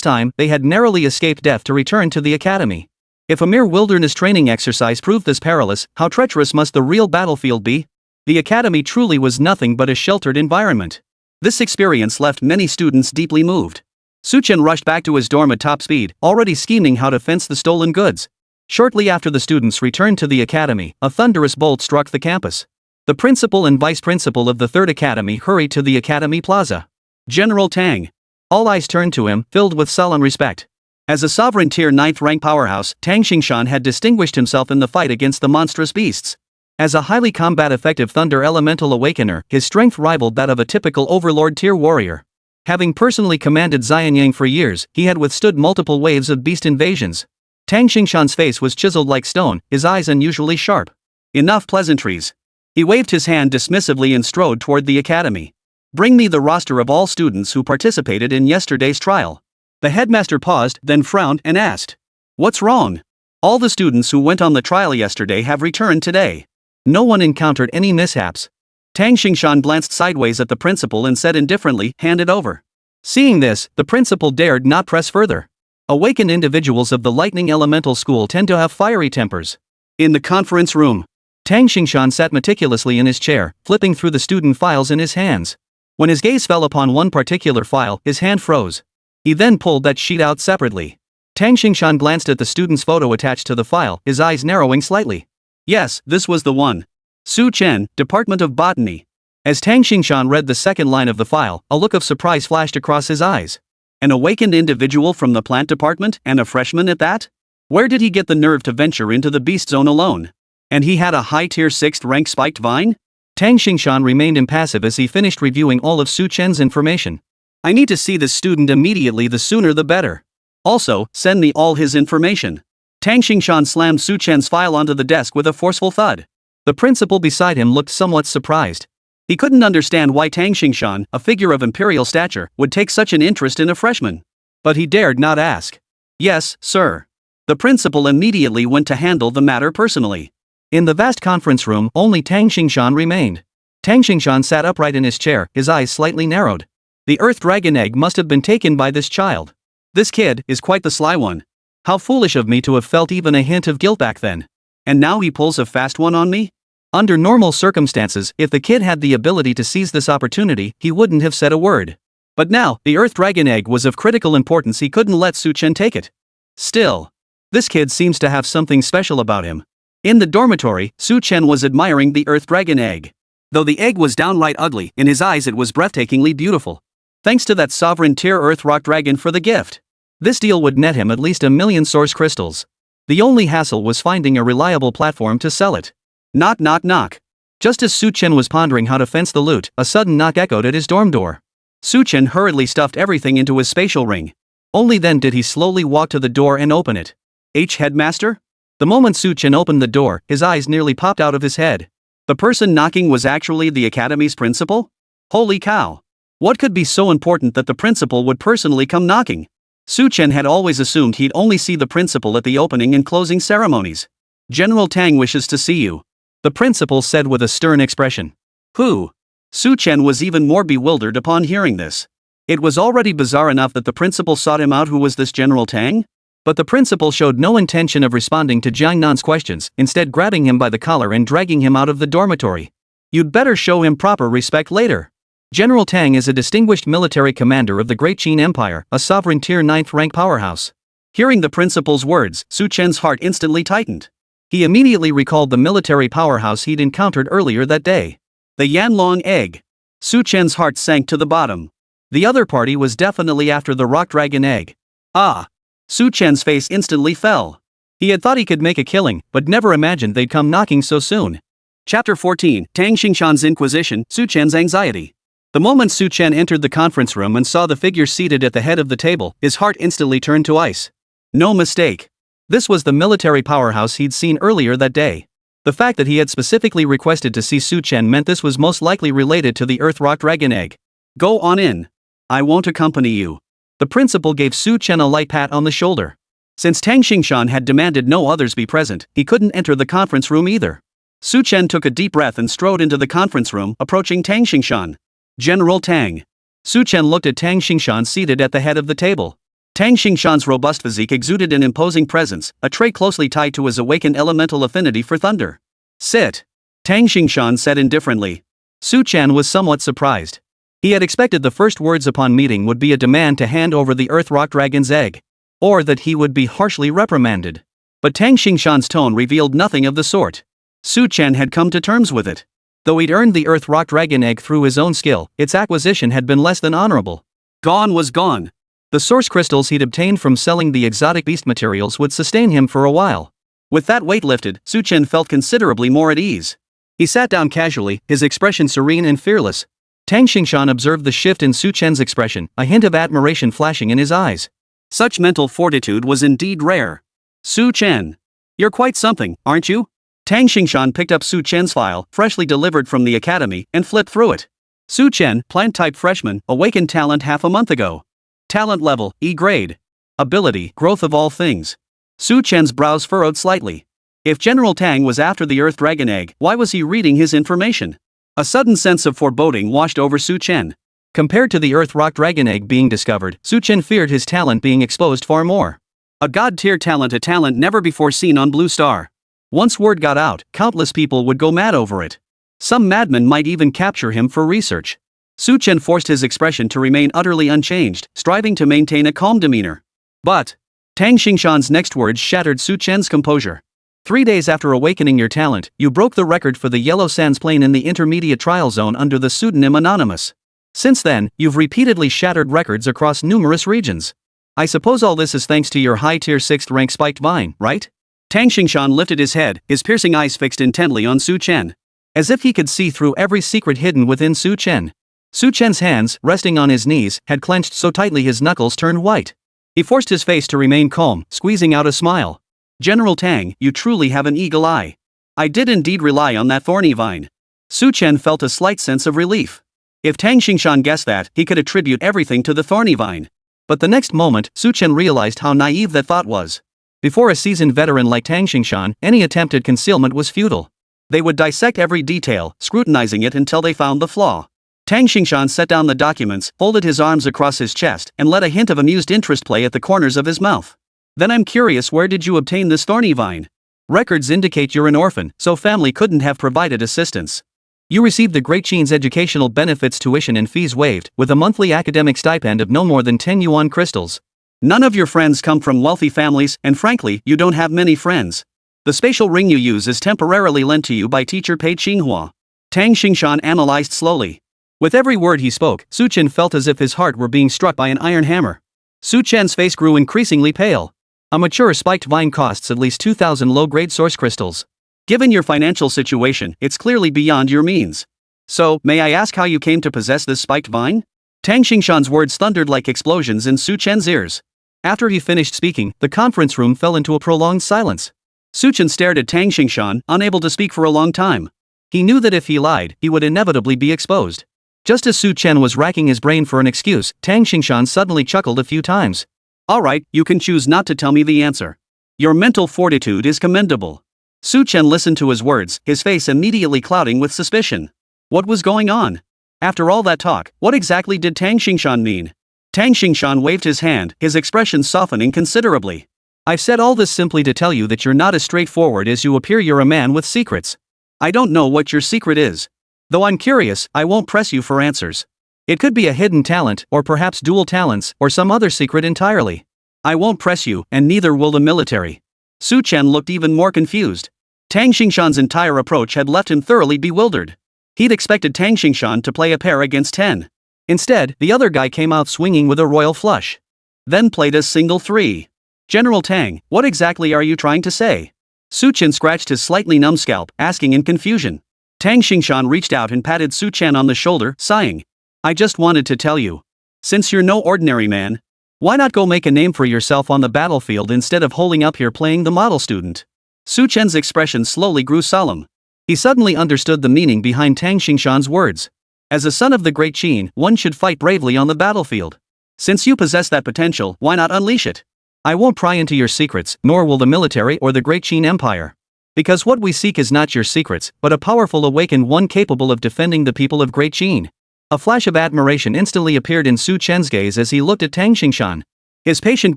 time, they had narrowly escaped death to return to the academy. If a mere wilderness training exercise proved this perilous, how treacherous must the real battlefield be? The academy truly was nothing but a sheltered environment. This experience left many students deeply moved. Su Chen rushed back to his dorm at top speed, already scheming how to fence the stolen goods. Shortly after the students returned to the academy, a thunderous bolt struck the campus. The principal and vice principal of the third academy hurried to the academy plaza. General Tang. All eyes turned to him, filled with sullen respect. As a sovereign tier 9th rank powerhouse, Tang Xingshan had distinguished himself in the fight against the monstrous beasts. As a highly combat-effective Thunder Elemental Awakener, his strength rivaled that of a typical Overlord tier warrior. Having personally commanded Xianyang for years, he had withstood multiple waves of beast invasions. Tang Xingshan's face was chiseled like stone, his eyes unusually sharp. Enough pleasantries. He waved his hand dismissively and strode toward the academy. Bring me the roster of all students who participated in yesterday's trial. The headmaster paused, then frowned and asked, "What's wrong?" All the students who went on the trial yesterday have returned today. No one encountered any mishaps. Tang Xingshan glanced sideways at the principal and said indifferently, "Hand it over." Seeing this, the principal dared not press further. Awakened individuals of the Lightning Elemental School tend to have fiery tempers. In the conference room, Tang Xingshan sat meticulously in his chair, flipping through the student files in his hands. When his gaze fell upon one particular file, his hand froze. He then pulled that sheet out separately. Tang Xingshan glanced at the student's photo attached to the file, his eyes narrowing slightly. Yes, this was the one. Su Chen, Department of Botany. As Tang Xingshan read the second line of the file, a look of surprise flashed across his eyes. An awakened individual from the plant department, and a freshman at that? Where did he get the nerve to venture into the beast zone alone? And he had a high-tier 6th rank spiked vine? Tang Xingshan remained impassive as he finished reviewing all of Su Chen's information. I need to see this student immediately, the sooner the better. Also, send me all his information. Tang Xingshan slammed Su Chen's file onto the desk with a forceful thud. The principal beside him looked somewhat surprised. He couldn't understand why Tang Xingshan, a figure of imperial stature, would take such an interest in a freshman. But he dared not ask. Yes, sir. The principal immediately went to handle the matter personally. In the vast conference room, only Tang Xingshan remained. Tang Xingshan sat upright in his chair, his eyes slightly narrowed. The Earth Dragon Egg must have been taken by this child. This kid is quite the sly one. How foolish of me to have felt even a hint of guilt back then. And now he pulls a fast one on me? Under normal circumstances, if the kid had the ability to seize this opportunity, he wouldn't have said a word. But now, the Earth Dragon Egg was of critical importance, he couldn't let Su Chen take it. Still, this kid seems to have something special about him. In the dormitory, Su Chen was admiring the Earth Dragon Egg. Though the egg was downright ugly, in his eyes it was breathtakingly beautiful. Thanks to that sovereign tier Earth Rock Dragon for the gift. This deal would net him at least 1 million source crystals. The only hassle was finding a reliable platform to sell it. Knock knock knock. Just as Su Chen was pondering how to fence the loot, a sudden knock echoed at his dorm door. Su Chen hurriedly stuffed everything into his spatial ring. Only then did he slowly walk to the door and open it. Headmaster? The moment Su Chen opened the door, his eyes nearly popped out of his head. The person knocking was actually the academy's principal? Holy cow. What could be so important that the principal would personally come knocking? Su Chen had always assumed he'd only see the principal at the opening and closing ceremonies. General Tang wishes to see you. The principal said with a stern expression. Who? Su Chen was even more bewildered upon hearing this. It was already bizarre enough that the principal sought him out. Who was this General Tang? But the principal showed no intention of responding to Jiang Nan's questions, instead grabbing him by the collar and dragging him out of the dormitory. You'd better show him proper respect later. General Tang is a distinguished military commander of the Great Qin Empire, a sovereign tier 9th rank powerhouse. Hearing the principal's words, Su Chen's heart instantly tightened. He immediately recalled the military powerhouse he'd encountered earlier that day. The Yanlong Egg. Su Chen's heart sank to the bottom. The other party was definitely after the Rock Dragon Egg. Ah! Su Chen's face instantly fell. He had thought he could make a killing, but never imagined they'd come knocking so soon. Chapter 14, Tang Xingshan's Inquisition, Su Chen's Anxiety. The moment Su Chen entered the conference room and saw the figure seated at the head of the table, his heart instantly turned to ice. No mistake. This was the military powerhouse he'd seen earlier that day. The fact that he had specifically requested to see Su Chen meant this was most likely related to the Earth Rock Dragon Egg. Go on in. I won't accompany you. The principal gave Su Chen a light pat on the shoulder. Since Tang Xingshan had demanded no others be present, he couldn't enter the conference room either. Su Chen took a deep breath and strode into the conference room, approaching Tang Xingshan. General Tang. Su Chen looked at Tang Xingshan seated at the head of the table. Tang Xingshan's robust physique exuded an imposing presence, a trait closely tied to his awakened elemental affinity for thunder. Sit. Tang Xingshan said indifferently. Su Chen was somewhat surprised. He had expected the first words upon meeting would be a demand to hand over the Earth Rock Dragon's egg. Or that he would be harshly reprimanded. But Tang Xingshan's tone revealed nothing of the sort. Su Chen had come to terms with it. Though he'd earned the Earth Rock Dragon egg through his own skill, its acquisition had been less than honorable. Gone was gone. The source crystals he'd obtained from selling the exotic beast materials would sustain him for a while. With that weight lifted, Su Chen felt considerably more at ease. He sat down casually, his expression serene and fearless. Tang Xingshan observed the shift in Su Chen's expression, a hint of admiration flashing in his eyes. Such mental fortitude was indeed rare. Su Chen. You're quite something, aren't you? Tang Xingshan picked up Su Chen's file, freshly delivered from the academy, and flipped through it. Su Chen, plant-type freshman, awakened talent half a month ago. Talent level, E grade. Ability, growth of all things. Su Chen's brows furrowed slightly. If General Tang was after the Earth Dragon Egg, why was he reading his information? A sudden sense of foreboding washed over Su Chen. Compared to the Earth Rock Dragon Egg being discovered, Su Chen feared his talent being exposed far more. A god-tier talent, a talent never before seen on Blue Star. Once word got out, countless people would go mad over it. Some madmen might even capture him for research. Su Chen forced his expression to remain utterly unchanged, striving to maintain a calm demeanor. But Tang Xingshan's next words shattered Su Chen's composure. 3 days after awakening your talent, you broke the record for the Yellow Sands Plain in the intermediate trial zone under the pseudonym Anonymous. Since then, you've repeatedly shattered records across numerous regions. I suppose all this is thanks to your high-tier 6th rank spiked vine, right? Tang Xingshan lifted his head, his piercing eyes fixed intently on Su Chen. As if he could see through every secret hidden within Su Chen. Su Chen's hands, resting on his knees, had clenched so tightly his knuckles turned white. He forced his face to remain calm, squeezing out a smile. General Tang, you truly have an eagle eye. I did indeed rely on that thorny vine. Su Chen felt a slight sense of relief. If Tang Xingshan guessed that, he could attribute everything to the thorny vine. But the next moment, Su Chen realized how naive that thought was. Before a seasoned veteran like Tang Xingshan, any attempt at concealment was futile. They would dissect every detail, scrutinizing it until they found the flaw. Tang Xingshan set down the documents, folded his arms across his chest, and let a hint of amused interest play at the corners of his mouth. Then I'm curious, where did you obtain this thorny vine? Records indicate you're an orphan, so family couldn't have provided assistance. You received the Great Qin's educational benefits, tuition and fees waived, with a monthly academic stipend of no more than 10 yuan crystals. None of your friends come from wealthy families, and frankly, you don't have many friends. The spatial ring you use is temporarily lent to you by teacher paid Xinhua. Tang Xingshan analyzed slowly. With every word he spoke, Su Chen felt as if his heart were being struck by an iron hammer. Su Chen's face grew increasingly pale. A mature spiked vine costs at least 2,000 low-grade source crystals. Given your financial situation, it's clearly beyond your means. So, may I ask how you came to possess this spiked vine? Tang Xingshan's words thundered like explosions in Su Chen's ears. After he finished speaking, the conference room fell into a prolonged silence. Su Chen stared at Tang Xingshan, unable to speak for a long time. He knew that if he lied, he would inevitably be exposed. Just as Su Chen was racking his brain for an excuse, Tang Xingshan suddenly chuckled a few times. Alright, you can choose not to tell me the answer. Your mental fortitude is commendable. Su Chen listened to his words, his face immediately clouding with suspicion. What was going on? After all that talk, what exactly did Tang Xingshan mean? Tang Xingshan waved his hand, his expression softening considerably. I've said all this simply to tell you that you're not as straightforward as you appear. You're a man with secrets. I don't know what your secret is. Though I'm curious, I won't press you for answers. It could be a hidden talent, or perhaps dual talents, or some other secret entirely. I won't press you, and neither will the military. Su Chen looked even more confused. Tang Xingshan's entire approach had left him thoroughly bewildered. He'd expected Tang Xingshan to play a pair against 10. Instead, the other guy came out swinging with a royal flush. Then played a single 3. General Tang, what exactly are you trying to say? Su Chen scratched his slightly numb scalp, asking in confusion. Tang Xingshan reached out and patted Su Chen on the shoulder, sighing. I just wanted to tell you. Since you're no ordinary man, why not go make a name for yourself on the battlefield instead of holding up here playing the model student? Su Chen's expression slowly grew solemn. He suddenly understood the meaning behind Tang Xingshan's words. As a son of the Great Qin, one should fight bravely on the battlefield. Since you possess that potential, why not unleash it? I won't pry into your secrets, nor will the military or the Great Qin Empire. Because what we seek is not your secrets, but a powerful awakened one capable of defending the people of Great Qin. A flash of admiration instantly appeared in Su Chen's gaze as he looked at Tang Xingshan. His patient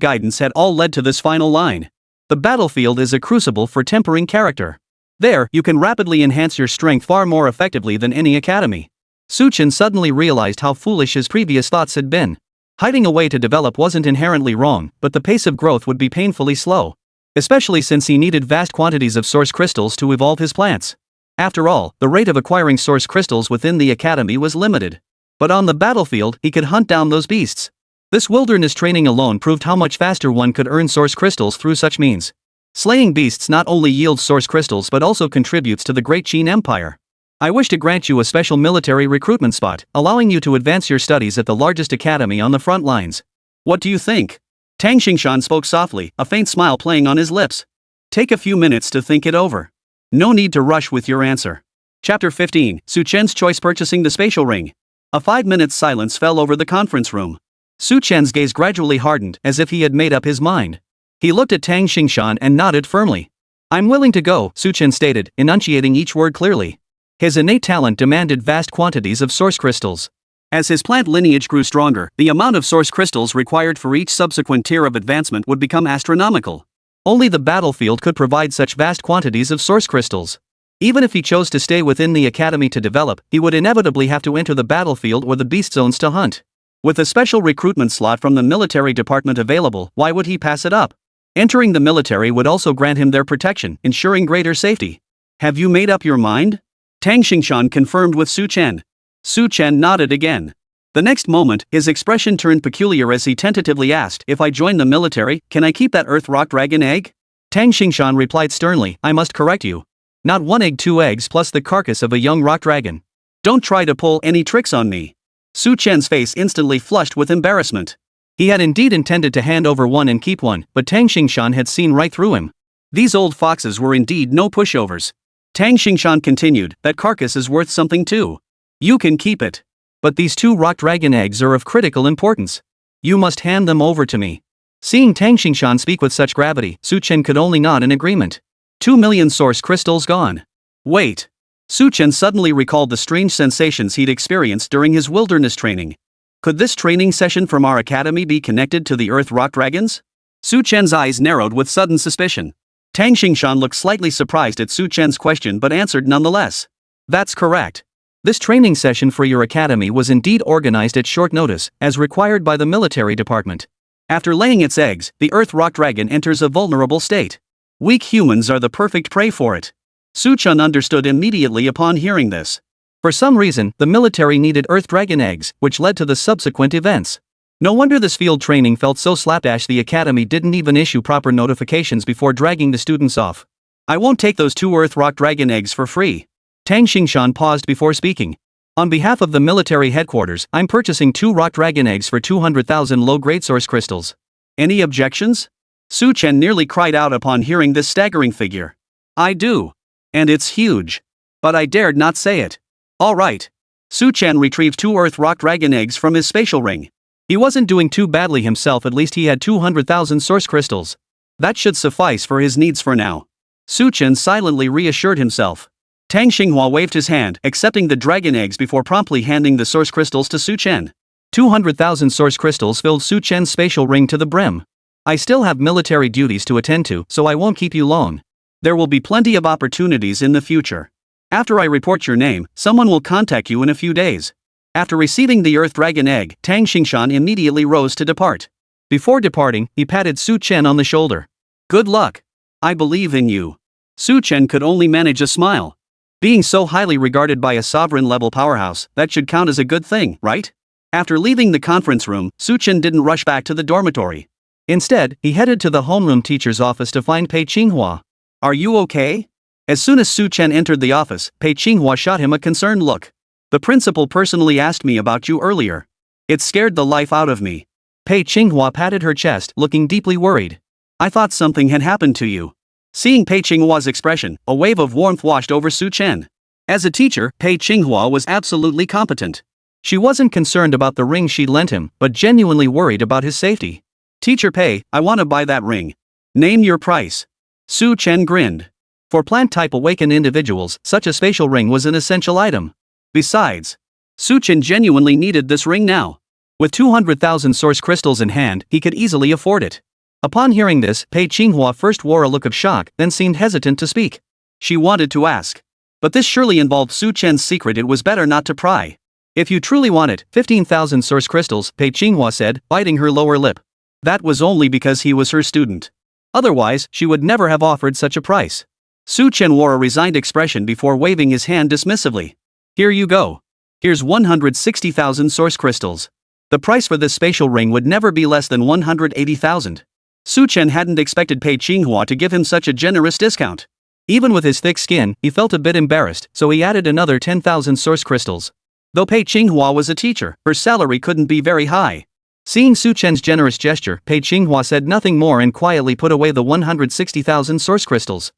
guidance had all led to this final line. The battlefield is a crucible for tempering character. There, you can rapidly enhance your strength far more effectively than any academy. Su Chen suddenly realized how foolish his previous thoughts had been. Hiding away to develop wasn't inherently wrong, but the pace of growth would be painfully slow. Especially since he needed vast quantities of source crystals to evolve his plants. After all, the rate of acquiring source crystals within the academy was limited. But on the battlefield, he could hunt down those beasts. This wilderness training alone proved how much faster one could earn source crystals through such means. Slaying beasts not only yields source crystals but also contributes to the Great Qin Empire. I wish to grant you a special military recruitment spot, allowing you to advance your studies at the largest academy on the front lines. What do you think? Tang Xingshan spoke softly, a faint smile playing on his lips. Take a few minutes to think it over. No need to rush with your answer. Chapter 15, Su Chen's choice purchasing the spatial ring. A 5-minute silence fell over the conference room. Su Chen's gaze gradually hardened, as if he had made up his mind. He looked at Tang Xingshan and nodded firmly. I'm willing to go, Su Chen stated, enunciating each word clearly. His innate talent demanded vast quantities of source crystals. As his plant lineage grew stronger, the amount of source crystals required for each subsequent tier of advancement would become astronomical. Only the battlefield could provide such vast quantities of source crystals. Even if he chose to stay within the academy to develop, he would inevitably have to enter the battlefield or the beast zones to hunt. With a special recruitment slot from the military department available, why would he pass it up? Entering the military would also grant him their protection, ensuring greater safety. Have you made up your mind? Tang Xingshan confirmed with Su Chen. Su Chen nodded again. The next moment, his expression turned peculiar as he tentatively asked, if I join the military, can I keep that earth rock dragon egg? Tang Xingshan replied sternly, I must correct you. Not 1 egg, 2 eggs plus the carcass of a young rock dragon. Don't try to pull any tricks on me. Su Chen's face instantly flushed with embarrassment. He had indeed intended to hand over one and keep one, but Tang Xingshan had seen right through him. These old foxes were indeed no pushovers. Tang Xingshan continued, that carcass is worth something too. You can keep it. But these 2 rock dragon eggs are of critical importance. You must hand them over to me. Seeing Tang Xingshan speak with such gravity, Su Chen could only nod in agreement. 2 million source crystals gone. Wait. Su Chen suddenly recalled the strange sensations he'd experienced during his wilderness training. Could this training session from our academy be connected to the earth rock dragons? Su Chen's eyes narrowed with sudden suspicion. Tang Xingshan looked slightly surprised at Su Chen's question but answered nonetheless. That's correct. This training session for your academy was indeed organized at short notice, as required by the military department. After laying its eggs, the earth rock dragon enters a vulnerable state. Weak humans are the perfect prey for it. Su Chen understood immediately upon hearing this. For some reason, the military needed earth dragon eggs, which led to the subsequent events. No wonder this field training felt so slapdash. The academy didn't even issue proper notifications before dragging the students off. I won't take those 2 earth rock dragon eggs for free. Tang Xingshan paused before speaking. On behalf of the military headquarters, I'm purchasing 2 rock dragon eggs for 200,000 low-grade source crystals. Any objections? Su Chen nearly cried out upon hearing this staggering figure. I do. And it's huge. But I dared not say it. All right. Su Chen retrieved 2 earth rock dragon eggs from his spatial ring. He wasn't doing too badly himself, at least he had 200,000 source crystals. That should suffice for his needs for now. Su Chen silently reassured himself. Tang Xinghua waved his hand, accepting the dragon eggs before promptly handing the source crystals to Su Chen. 200,000 source crystals filled Su Chen's spatial ring to the brim. I still have military duties to attend to, so I won't keep you long. There will be plenty of opportunities in the future. After I report your name, someone will contact you in a few days. After receiving the earth dragon egg, Tang Xingshan immediately rose to depart. Before departing, he patted Su Chen on the shoulder. Good luck. I believe in you. Su Chen could only manage a smile. Being so highly regarded by a sovereign-level powerhouse, that should count as a good thing, right? After leaving the conference room, Su Chen didn't rush back to the dormitory. Instead, he headed to the homeroom teacher's office to find Pei Qinghua. Are you okay? As soon as Su Chen entered the office, Pei Qinghua shot him a concerned look. The principal personally asked me about you earlier. It scared the life out of me. Pei Qinghua patted her chest, looking deeply worried. I thought something had happened to you. Seeing Pei Qinghua's expression, a wave of warmth washed over Su Chen. As a teacher, Pei Qinghua was absolutely competent. She wasn't concerned about the ring she'd lent him, but genuinely worried about his safety. Teacher Pei, I want to buy that ring. Name your price. Su Chen grinned. For plant-type awakened individuals, such a spatial ring was an essential item. Besides, Su Chen genuinely needed this ring now. With 200,000 source crystals in hand, he could easily afford it. Upon hearing this, Pei Qinghua first wore a look of shock, then seemed hesitant to speak. She wanted to ask. But this surely involved Su Chen's secret. It was better not to pry. If you truly want it, 15,000 source crystals, Pei Qinghua said, biting her lower lip. That was only because he was her student. Otherwise, she would never have offered such a price. Su Chen wore a resigned expression before waving his hand dismissively. Here you go. Here's 160,000 source crystals. The price for this spatial ring would never be less than 180,000. Su Chen hadn't expected Pei Qinghua to give him such a generous discount. Even with his thick skin, he felt a bit embarrassed, so he added another 10,000 source crystals. Though Pei Qinghua was a teacher, her salary couldn't be very high. Seeing Su Chen's generous gesture, Pei Qinghua said nothing more and quietly put away the 160,000 source crystals.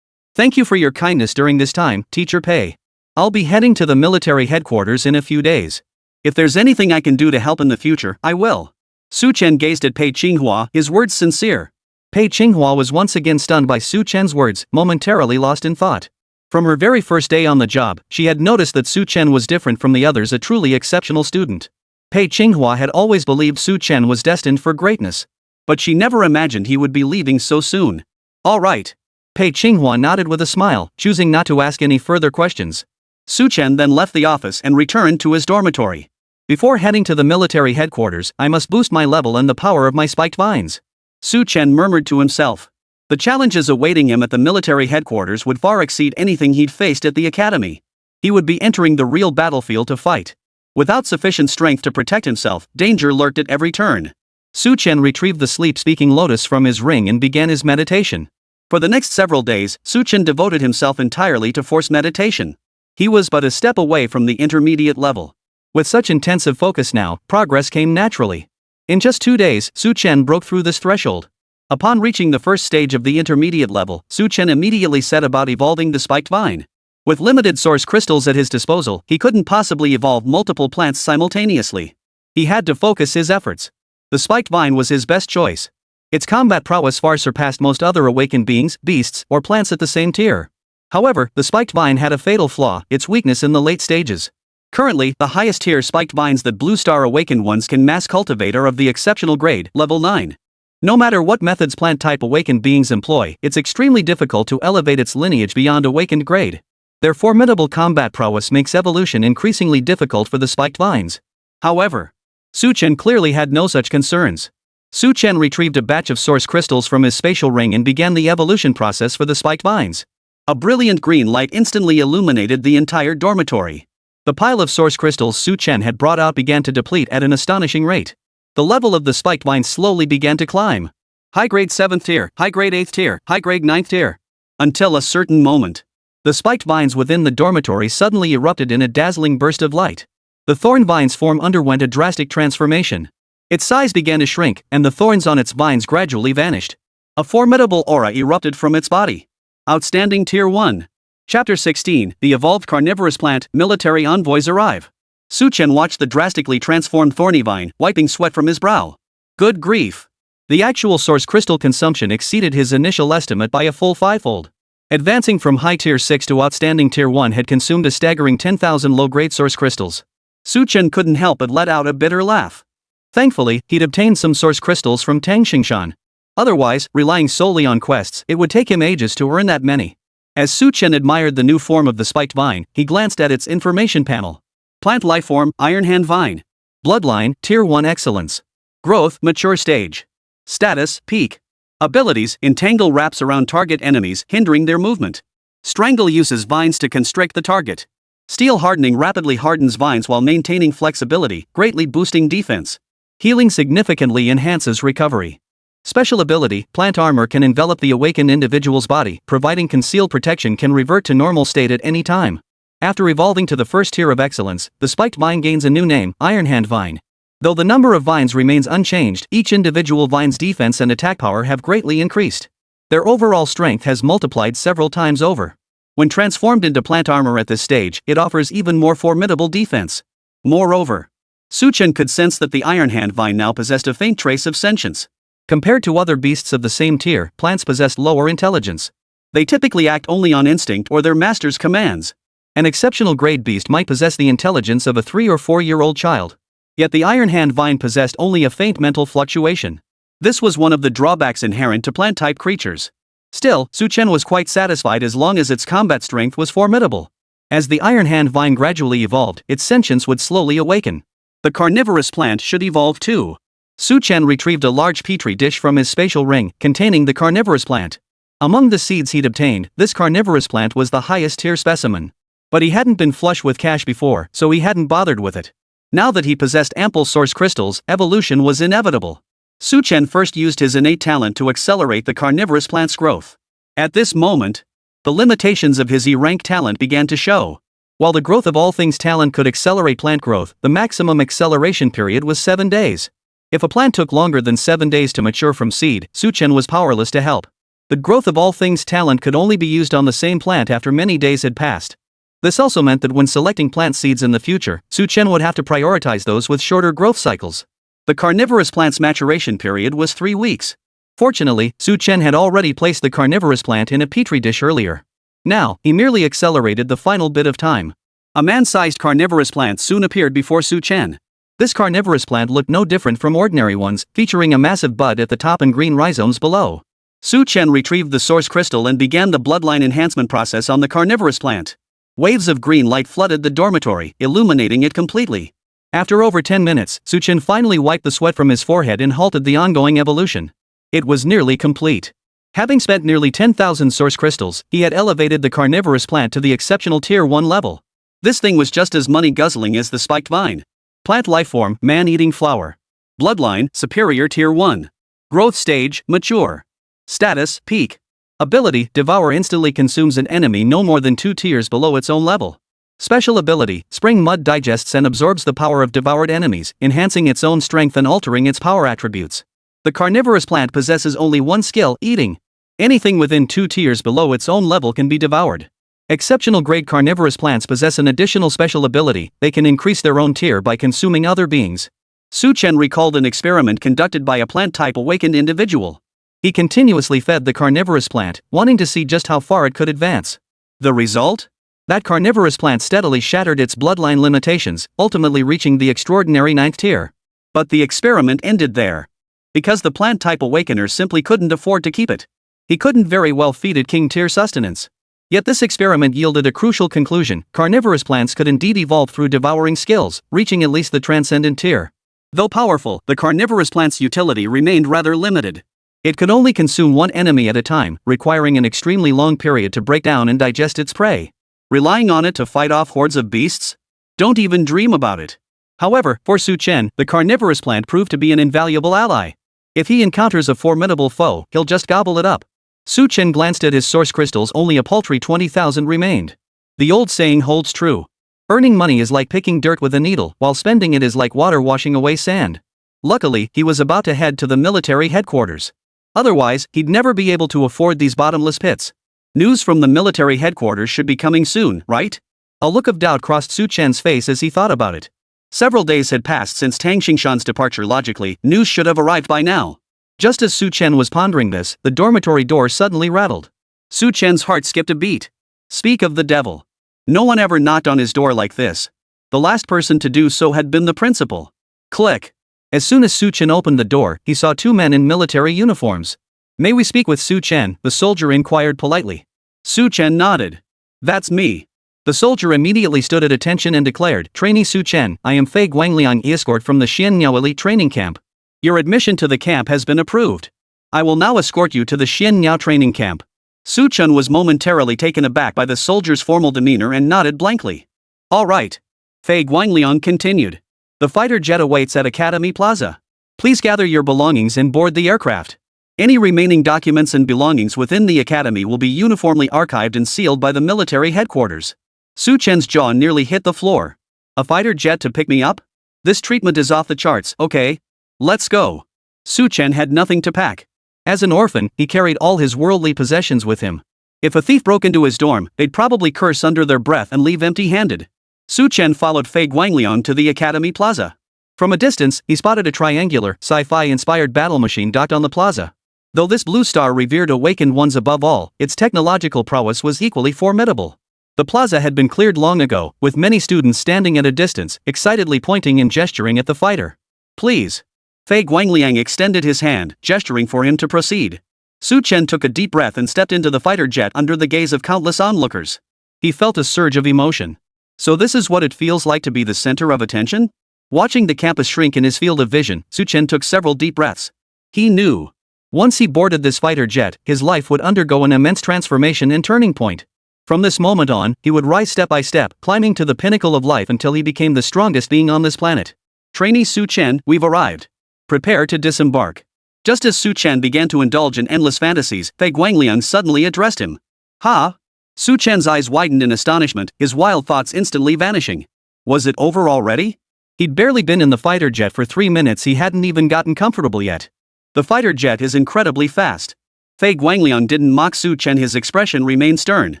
Thank you for your kindness during this time, Teacher Pei. I'll be heading to the military headquarters in a few days. If there's anything I can do to help in the future, I will. Su Chen gazed at Pei Qinghua, his words sincere. Pei Qinghua was once again stunned by Su Chen's words, momentarily lost in thought. From her very first day on the job, she had noticed that Su Chen was different from the others, a truly exceptional student. Pei Qinghua had always believed Su Chen was destined for greatness. But she never imagined he would be leaving so soon. All right. Pei Qinghua nodded with a smile, choosing not to ask any further questions. Su Chen then left the office and returned to his dormitory. Before heading to the military headquarters, I must boost my level and the power of my spiked vines. Su Chen murmured to himself. The challenges awaiting him at the military headquarters would far exceed anything he'd faced at the academy. He would be entering the real battlefield to fight. Without sufficient strength to protect himself, danger lurked at every turn. Su Chen retrieved the sleep-speaking lotus from his ring and began his meditation. For the next several days, Su Chen devoted himself entirely to force meditation. He was but a step away from the intermediate level. With such intensive focus now, progress came naturally. In just 2 days, Su Chen broke through this threshold. Upon reaching the first stage of the intermediate level, Su Chen immediately set about evolving the spiked vine. With limited source crystals at his disposal, he couldn't possibly evolve multiple plants simultaneously. He had to focus his efforts. The spiked vine was his best choice. Its combat prowess far surpassed most other awakened beings, beasts, or plants at the same tier. However, the spiked vine had a fatal flaw, its weakness in the late stages. Currently, the highest tier spiked vines that Blue Star awakened ones can mass cultivate are of the exceptional grade, level 9. No matter what methods plant-type awakened beings employ, it's extremely difficult to elevate its lineage beyond awakened grade. Their formidable combat prowess makes evolution increasingly difficult for the spiked vines. However, Su Chen clearly had no such concerns. Su Chen retrieved a batch of source crystals from his spatial ring and began the evolution process for the spiked vines. A brilliant green light instantly illuminated the entire dormitory. The pile of source crystals Su Chen had brought out began to deplete at an astonishing rate. The level of the spiked vine slowly began to climb. High-grade 7th tier, high-grade 8th tier, high-grade 9th tier. Until a certain moment. The spiked vines within the dormitory suddenly erupted in a dazzling burst of light. The thorn vine's form underwent a drastic transformation. Its size began to shrink, and the thorns on its vines gradually vanished. A formidable aura erupted from its body. Outstanding Tier 1. Chapter 16, The Evolved Carnivorous Plant, Military Envoys Arrive. Su Chen watched the drastically transformed thorny vine, wiping sweat from his brow. Good grief. The actual source crystal consumption exceeded his initial estimate by a full 5-fold. Advancing from high tier 6 to outstanding tier 1 had consumed a staggering 10,000 low-grade source crystals. Su Chen couldn't help but let out a bitter laugh. Thankfully, he'd obtained some source crystals from Tang Xingshan. Otherwise, relying solely on quests, it would take him ages to earn that many. As Su Chen admired the new form of the spiked vine, he glanced at its information panel. Plant lifeform, Iron Hand Vine. Bloodline, Tier 1 Excellence. Growth, Mature Stage. Status, Peak. Abilities, Entangle wraps around target enemies, hindering their movement. Strangle uses vines to constrict the target. Steel Hardening rapidly hardens vines while maintaining flexibility, greatly boosting defense. Healing significantly enhances recovery. Special ability, Plant Armor can envelop the awakened individual's body, providing concealed protection can revert to normal state at any time. After evolving to the first tier of excellence, the spiked vine gains a new name, Iron Hand Vine. Though the number of vines remains unchanged, each individual vine's defense and attack power have greatly increased. Their overall strength has multiplied several times over. When transformed into plant armor at this stage, it offers even more formidable defense. Moreover, Su Chen could sense that the Iron Hand Vine now possessed a faint trace of sentience. Compared to other beasts of the same tier, plants possessed lower intelligence. They typically act only on instinct or their master's commands. An exceptional grade beast might possess the intelligence of a 3 or 4-year-old child. Yet the Iron Hand Vine possessed only a faint mental fluctuation. This was one of the drawbacks inherent to plant-type creatures. Still, Su Chen was quite satisfied as long as its combat strength was formidable. As the Iron Hand Vine gradually evolved, its sentience would slowly awaken. The carnivorous plant should evolve too. Su Chen retrieved a large petri dish from his spatial ring, containing the carnivorous plant. Among the seeds he'd obtained, this carnivorous plant was the highest tier specimen. But he hadn't been flush with cash before, so he hadn't bothered with it. Now that he possessed ample source crystals, evolution was inevitable. Su Chen first used his innate talent to accelerate the carnivorous plant's growth. At this moment, The limitations of his E-rank talent began to show. While the growth of all things talent could accelerate plant growth, the maximum acceleration period was 7 days. If a plant took longer than 7 days to mature from seed, Chen was powerless to help. The growth of all things talent could only be used on the same plant after many days had passed. This also meant that when selecting plant seeds in the future, Chen would have to prioritize those with shorter growth cycles. The carnivorous plant's maturation period was 3 weeks. Fortunately, Chen had already placed the carnivorous plant in a petri dish earlier. Now, he merely accelerated the final bit of time. A man-sized carnivorous plant soon appeared before Chen. This carnivorous plant looked no different from ordinary ones, featuring a massive bud at the top and green rhizomes below. Chen retrieved the source crystal and began the bloodline enhancement process on the carnivorous plant. Waves of green light flooded the dormitory, illuminating it completely. After over 10 minutes, Chen finally wiped the sweat from his forehead and halted the ongoing evolution. It was nearly complete. Having spent nearly 10,000 source crystals, he had elevated the carnivorous plant to the exceptional Tier 1 level. This thing was just as money-guzzling as the spiked vine. Plant lifeform, man-eating flower. Bloodline, superior Tier 1. Growth stage, mature. Status, peak. Ability, devour instantly consumes an enemy no more than 2 tiers below its own level. Special ability, spring mud digests and absorbs the power of devoured enemies, enhancing its own strength and altering its power attributes. The carnivorous plant possesses only one skill, eating. Anything within 2 tiers below its own level can be devoured. Exceptional grade carnivorous plants possess an additional special ability, they can increase their own tier by consuming other beings. Chen recalled an experiment conducted by a plant-type awakened individual. He continuously fed the carnivorous plant, wanting to see just how far it could advance. The result? That carnivorous plant steadily shattered its bloodline limitations, ultimately reaching the extraordinary 9th tier. But the experiment ended there. Because the plant-type awakener simply couldn't afford to keep it. He couldn't very well feed it king-tier sustenance. Yet this experiment yielded a crucial conclusion: carnivorous plants could indeed evolve through devouring skills, reaching at least the transcendent tier. Though powerful, the carnivorous plant's utility remained rather limited. It could only consume one enemy at a time, requiring an extremely long period to break down and digest its prey. Relying on it to fight off hordes of beasts? Don't even dream about it. However, for Chen, the carnivorous plant proved to be an invaluable ally. If he encounters a formidable foe, he'll just gobble it up. Chen glanced at his source crystals, only a paltry 20,000 remained. The old saying holds true. Earning money is like picking dirt with a needle, while spending it is like water washing away sand. Luckily, he was about to head to the military headquarters. Otherwise, he'd never be able to afford these bottomless pits. News from the military headquarters should be coming soon, right? A look of doubt crossed Chen's face as he thought about it. Several days had passed since Tang Xingshan's departure. Logically, news should have arrived by now. Just as Chen was pondering this, the dormitory door suddenly rattled. Chen's heart skipped a beat. Speak of the devil. No one ever knocked on his door like this. The last person to do so had been the principal. Click. As soon as Chen opened the door, he saw 2 men in military uniforms. May we speak with Chen? The soldier inquired politely. Chen nodded. That's me. The soldier immediately stood at attention and declared, Trainee Chen, I am Fei Guangliang, escort from the Xianniao Elite Training Camp. Your admission to the camp has been approved. I will now escort you to the Xianniao Training Camp. Chen was momentarily taken aback by the soldier's formal demeanor and nodded blankly. All right. Fei Guangliang continued. The fighter jet awaits at Academy Plaza. Please gather your belongings and board the aircraft. Any remaining documents and belongings within the academy will be uniformly archived and sealed by the military headquarters. Chen's jaw nearly hit the floor. A fighter jet to pick me up? This treatment is off the charts. Okay. Let's go. Chen had nothing to pack. As an orphan, he carried all his worldly possessions with him. If a thief broke into his dorm, they'd probably curse under their breath and leave empty-handed. Chen followed Fei Guangliang to the Academy Plaza. From a distance, he spotted a triangular, sci-fi-inspired battle machine docked on the plaza. Though this blue star revered awakened ones above all, its technological prowess was equally formidable. The plaza had been cleared long ago, with many students standing at a distance, excitedly pointing and gesturing at the fighter. Please. Fei Guangliang extended his hand, gesturing for him to proceed. Chen took a deep breath and stepped into the fighter jet under the gaze of countless onlookers. He felt a surge of emotion. So this is what it feels like to be the center of attention? Watching the campus shrink in his field of vision, Chen took several deep breaths. He knew. Once he boarded this fighter jet, his life would undergo an immense transformation and turning point. From this moment on, he would rise step by step, climbing to the pinnacle of life until he became the strongest being on this planet. Trainee Chen, we've arrived. Prepare to disembark. Just as Chen began to indulge in endless fantasies, Fei Guangliang suddenly addressed him. Ha? Su Chen's eyes widened in astonishment, his wild thoughts instantly vanishing. Was it over already? He'd barely been in the fighter jet for 3 minutes, he hadn't even gotten comfortable yet. The fighter jet is incredibly fast. Fei Guangliang didn't mock Su Chen, his expression remained stern.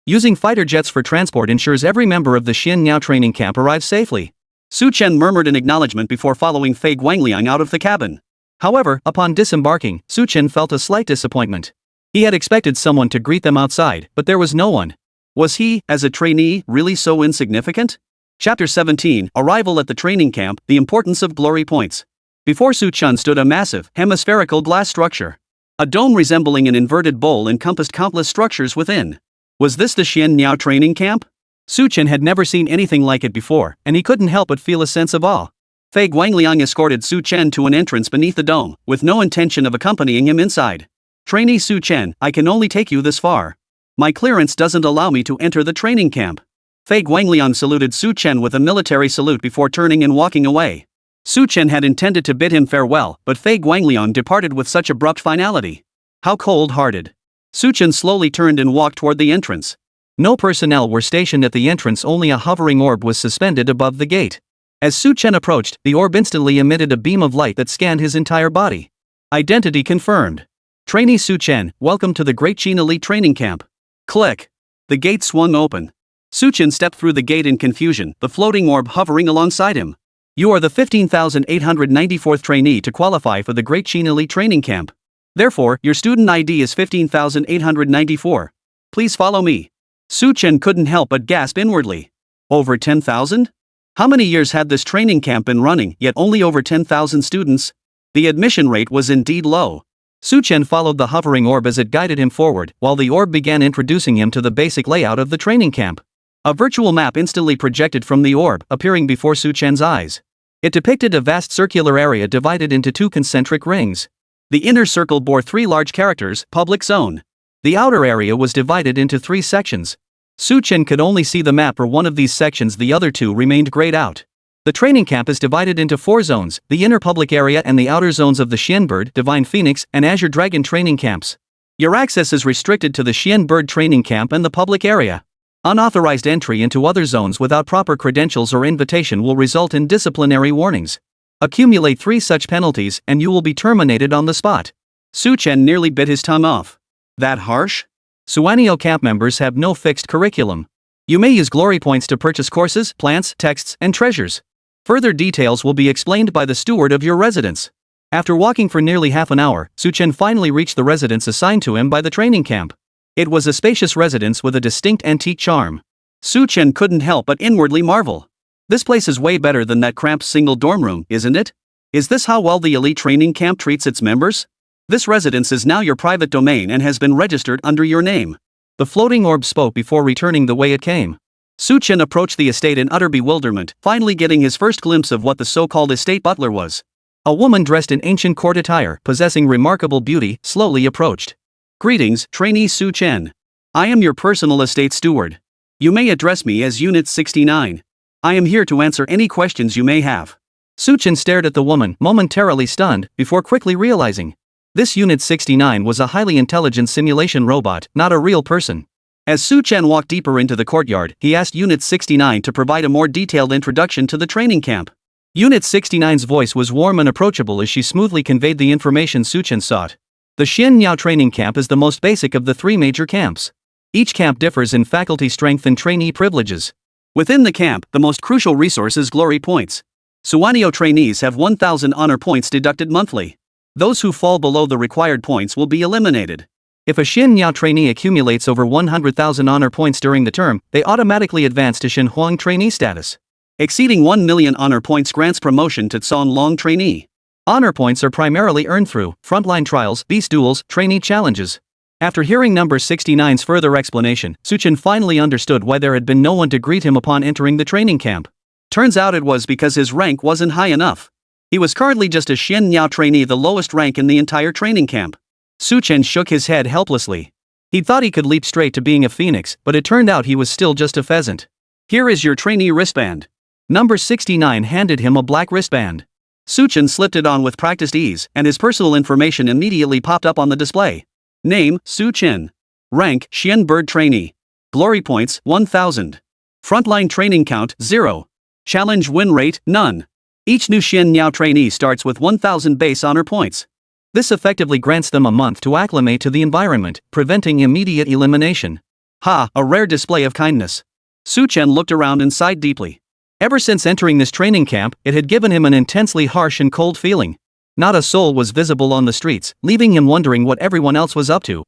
Using fighter jets for transport ensures every member of the Xian Niao training camp arrives safely. Su Chen murmured an acknowledgement before following Fei Guangliang out of the cabin. However, upon disembarking, Su Chen felt a slight disappointment. He had expected someone to greet them outside, but there was no one. Was he, as a trainee, really so insignificant? Chapter 17, Arrival at the Training Camp, The Importance of Glory Points. Before Su Chen stood a massive, hemispherical glass structure. A dome resembling an inverted bowl encompassed countless structures within. Was this the Xian Niao training camp? Su Chen had never seen anything like it before, and he couldn't help but feel a sense of awe. Fei Guangliang escorted Su Chen to an entrance beneath the dome, with no intention of accompanying him inside. Trainee Su Chen, I can only take you this far. My clearance doesn't allow me to enter the training camp. Fei Guangliang saluted Su Chen with a military salute before turning and walking away. Su Chen had intended to bid him farewell, but Fei Guangliang departed with such abrupt finality. How cold-hearted. Su Chen slowly turned and walked toward the entrance. No personnel were stationed at the entrance, only a hovering orb was suspended above the gate. As Su Chen approached, the orb instantly emitted a beam of light that scanned his entire body. Identity confirmed. Trainee Su Chen, welcome to the Great Qin Elite Training Camp. Click. The gate swung open. Su Chen stepped through the gate in confusion, the floating orb hovering alongside him. You are the 15,894th trainee to qualify for the Great Qin Elite Training Camp. Therefore, your student ID is 15,894. Please follow me. Su Chen couldn't help but gasp inwardly. Over 10,000? How many years had this training camp been running, yet only over 10,000 students? The admission rate was indeed low. Su Chen followed the hovering orb as it guided him forward, while the orb began introducing him to the basic layout of the training camp. A virtual map instantly projected from the orb, appearing before Su Chen's eyes. It depicted a vast circular area divided into 2 concentric rings. The inner circle bore 3 large characters, Public Zone. The outer area was divided into 3 sections. Su Chen could only see the map for one of these sections, the other 2 remained grayed out. The training camp is divided into 4 zones, the inner public area and the outer zones of the Xian Bird, Divine Phoenix, and Azure Dragon training camps. Your access is restricted to the Xian Bird training camp and the public area. Unauthorized entry into other zones without proper credentials or invitation will result in disciplinary warnings. Accumulate 3 such penalties and you will be terminated on the spot. Su Chen nearly bit his tongue off. That harsh? Suanio camp members have no fixed curriculum. You may use glory points to purchase courses, plants, texts, and treasures. Further details will be explained by the steward of your residence. After walking for nearly half an hour, Su Chen finally reached the residence assigned to him by the training camp. It was a spacious residence with a distinct antique charm. Su Chen couldn't help but inwardly marvel. This place is way better than that cramped single dorm room, isn't it? Is this how well the elite training camp treats its members? This residence is now your private domain and has been registered under your name. The floating orb spoke before returning the way it came. Su Chen approached the estate in utter bewilderment, finally getting his first glimpse of what the so-called estate butler was. A woman dressed in ancient court attire, possessing remarkable beauty, slowly approached. Greetings, trainee Su Chen. I am your personal estate steward. You may address me as Unit 69. I am here to answer any questions you may have. Su Chen stared at the woman, momentarily stunned, before quickly realizing. This Unit 69 was a highly intelligent simulation robot, not a real person. As Su Chen walked deeper into the courtyard, he asked Unit 69 to provide a more detailed introduction to the training camp. Unit 69's voice was warm and approachable as she smoothly conveyed the information Su Chen sought. The Xian Niao training camp is the most basic of the 3 major camps. Each camp differs in faculty strength and trainee privileges. Within the camp, the most crucial resource is glory points. Suanio trainees have 1,000 honor points deducted monthly. Those who fall below the required points will be eliminated. If a Xian Niao trainee accumulates over 100,000 honor points during the term, they automatically advance to Shenhuang trainee status. Exceeding 1 million honor points grants promotion to Long trainee. Honor points are primarily earned through frontline trials, beast duels, trainee challenges. After hearing number 69's further explanation, Su Chen finally understood why there had been no one to greet him upon entering the training camp. Turns out it was because his rank wasn't high enough. He was currently just a Xian Niao trainee, the lowest rank in the entire training camp. Su Chen shook his head helplessly. He thought he could leap straight to being a phoenix, but it turned out he was still just a pheasant. Here is your trainee wristband. Number 69 handed him a black wristband. Su Chen slipped it on with practiced ease, and his personal information immediately popped up on the display. Name, Su Chen. Rank, Xian Bird trainee. Glory points, 1000. Frontline training count, 0. Challenge win rate, none. Each new Xian Niao trainee starts with 1000 base honor points. This effectively grants them a month to acclimate to the environment, preventing immediate elimination. Ha, a rare display of kindness. Chen looked around and sighed deeply. Ever since entering this training camp, it had given him an intensely harsh and cold feeling. Not a soul was visible on the streets, leaving him wondering what everyone else was up to.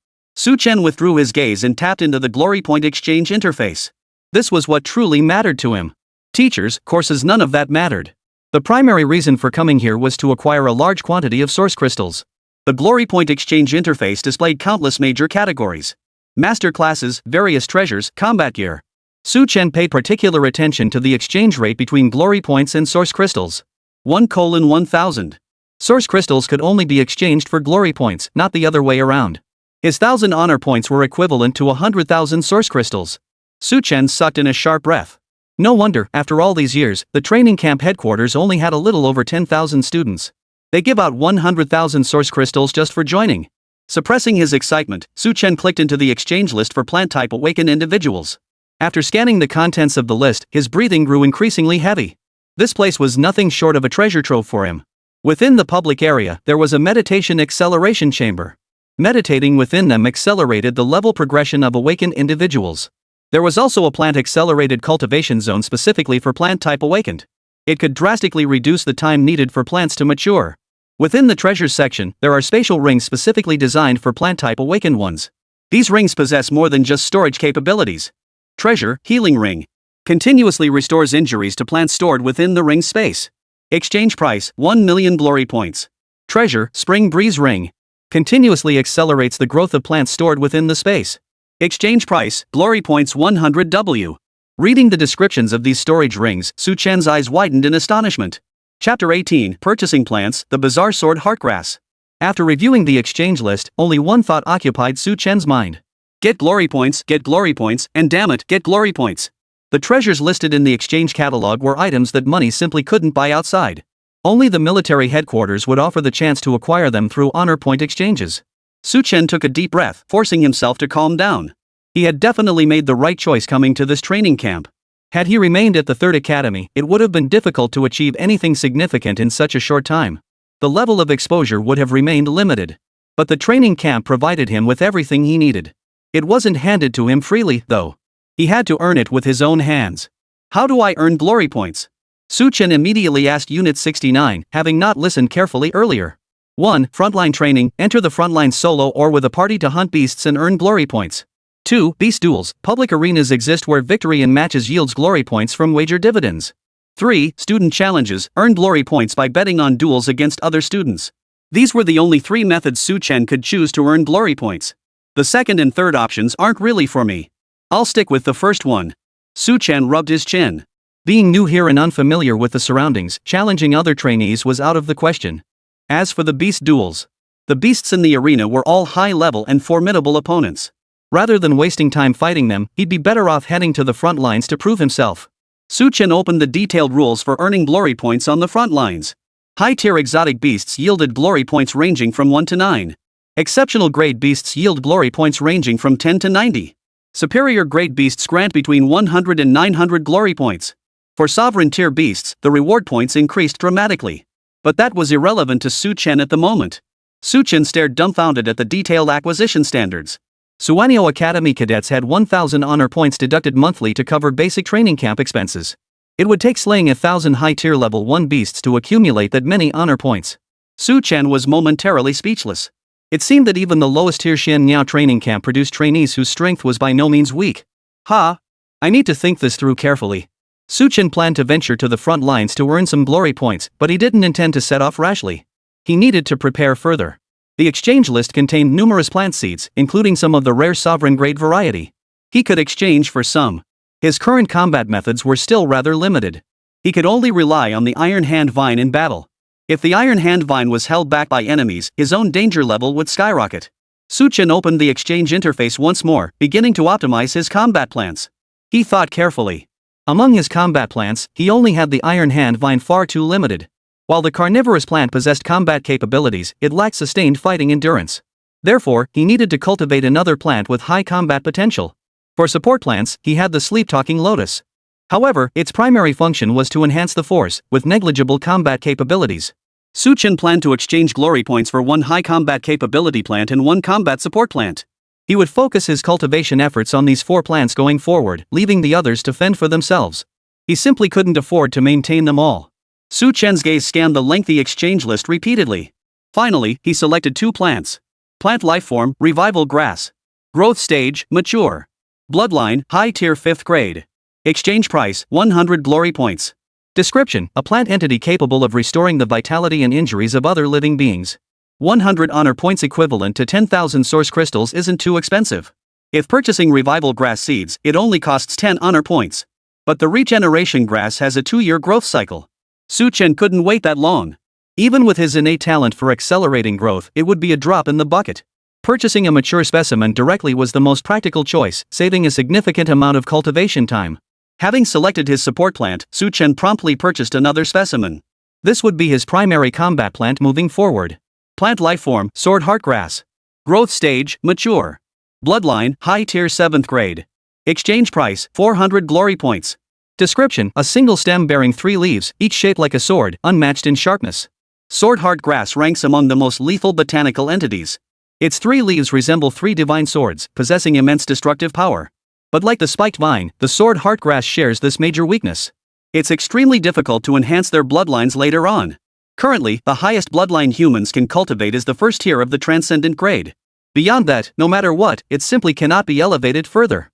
Chen withdrew his gaze and tapped into the Glory Point exchange interface. This was what truly mattered to him. Teachers, courses, none of that mattered. The primary reason for coming here was to acquire a large quantity of source crystals. The Glory Point exchange interface displayed countless major categories. Master classes, various treasures, combat gear. Chen paid particular attention to the exchange rate between Glory Points and source crystals. 1:1000. Source crystals could only be exchanged for Glory Points, not the other way around. His 1000 honor points were equivalent to 100,000 source crystals. Chen sucked in a sharp breath. No wonder, after all these years, the training camp headquarters only had a little over 10,000 students. They give out 100,000 source crystals just for joining. Suppressing his excitement, Chen clicked into the exchange list for plant-type awakened individuals. After scanning the contents of the list, his breathing grew increasingly heavy. This place was nothing short of a treasure trove for him. Within the public area, there was a meditation acceleration chamber. Meditating within them accelerated the level progression of awakened individuals. There was also a plant-accelerated cultivation zone specifically for plant-type awakened. It could drastically reduce the time needed for plants to mature. Within the treasures section, there are spatial rings specifically designed for plant-type awakened ones. These rings possess more than just storage capabilities. Treasure, healing ring. Continuously restores injuries to plants stored within the ring space. Exchange price, 1 million glory points. Treasure, spring breeze ring. Continuously accelerates the growth of plants stored within the space. Exchange price, glory points 100 W. Reading the descriptions of these storage rings, Chen's eyes widened in astonishment. Chapter 18, Purchasing Plants, the Bizarre Sword Heartgrass. After reviewing the exchange list, only one thought occupied Chen's mind. Get glory points, and damn it, get glory points. The treasures listed in the exchange catalog were items that money simply couldn't buy outside. Only the military headquarters would offer the chance to acquire them through honor point exchanges. Chen took a deep breath, forcing himself to calm down. He had definitely made the right choice coming to this training camp. Had he remained at the third academy, it would have been difficult to achieve anything significant in such a short time. The level of exposure would have remained limited. But the training camp provided him with everything he needed. It wasn't handed to him freely, though. He had to earn it with his own hands. How do I earn glory points? Chen immediately asked Unit 69, having not listened carefully earlier. 1. Frontline training, enter the frontline solo or with a party to hunt beasts and earn glory points. 2. Beast duels, public arenas exist where victory in matches yields glory points from wager dividends. 3. Student challenges, earn glory points by betting on duels against other students. These were the only 3 methods Chen could choose to earn glory points. The second and third options aren't really for me. I'll stick with the first one. Chen rubbed his chin. Being new here and unfamiliar with the surroundings, challenging other trainees was out of the question. As for the beast duels, the beasts in the arena were all high-level and formidable opponents. Rather than wasting time fighting them, he'd be better off heading to the front lines to prove himself. Chen opened the detailed rules for earning glory points on the front lines. High-tier exotic beasts yielded glory points ranging from 1 to 9. Exceptional grade beasts yield glory points ranging from 10 to 90. Superior grade beasts grant between 100 and 900 glory points. For sovereign tier beasts, the reward points increased dramatically. But that was irrelevant to Chen at the moment. Chen stared dumbfounded at the detailed acquisition standards. Suanio Academy cadets had 1,000 honor points deducted monthly to cover basic training camp expenses. It would take slaying 1,000 high-tier level 1 beasts to accumulate that many honor points. Chen was momentarily speechless. It seemed that even the lowest tier Xian Niao training camp produced trainees whose strength was by no means weak. I need to think this through carefully. Chen planned to venture to the front lines to earn some glory points, but he didn't intend to set off rashly. He needed to prepare further. The exchange list contained numerous plant seeds, including some of the rare sovereign grade variety. He could exchange for some. His current combat methods were still rather limited. He could only rely on the Iron Hand Vine in battle. If the Iron Hand Vine was held back by enemies, his own danger level would skyrocket. Chen opened the exchange interface once more, beginning to optimize his combat plants. He thought carefully. Among his combat plants, he only had the Iron Hand Vine far too limited. While the carnivorous plant possessed combat capabilities, it lacked sustained fighting endurance. Therefore, he needed to cultivate another plant with high combat potential. For support plants, he had the sleep-talking lotus. However, its primary function was to enhance the force, with negligible combat capabilities. Chen planned to exchange glory points for one high combat capability plant and one combat support plant. He would focus his cultivation efforts on these 4 plants going forward, leaving the others to fend for themselves. He simply couldn't afford to maintain them all. Chen's gaze scanned the lengthy exchange list repeatedly. Finally, he selected 2 plants. Plant lifeform, revival grass. Growth stage, mature. Bloodline, high tier 5th grade. Exchange price, 100 glory points. Description: a plant entity capable of restoring the vitality and injuries of other living beings. 100 honor points equivalent to 10,000 source crystals isn't too expensive. If purchasing revival grass seeds, it only costs 10 honor points. But the regeneration grass has a 2-year growth cycle. Chen couldn't wait that long. Even with his innate talent for accelerating growth, it would be a drop in the bucket. Purchasing a mature specimen directly was the most practical choice, saving a significant amount of cultivation time. Having selected his support plant, Chen promptly purchased another specimen. This would be his primary combat plant moving forward. Plant lifeform, sword heartgrass. Growth stage, mature. Bloodline, high tier 7th grade. Exchange price, 400 glory points. Description: a single stem bearing 3 leaves, each shaped like a sword, unmatched in sharpness. Sword heartgrass ranks among the most lethal botanical entities. Its 3 leaves resemble 3 divine swords, possessing immense destructive power. But like the spiked vine, the sword heartgrass shares this major weakness. It's extremely difficult to enhance their bloodlines later on. Currently, the highest bloodline humans can cultivate is the first tier of the transcendent grade. Beyond that, no matter what, it simply cannot be elevated further.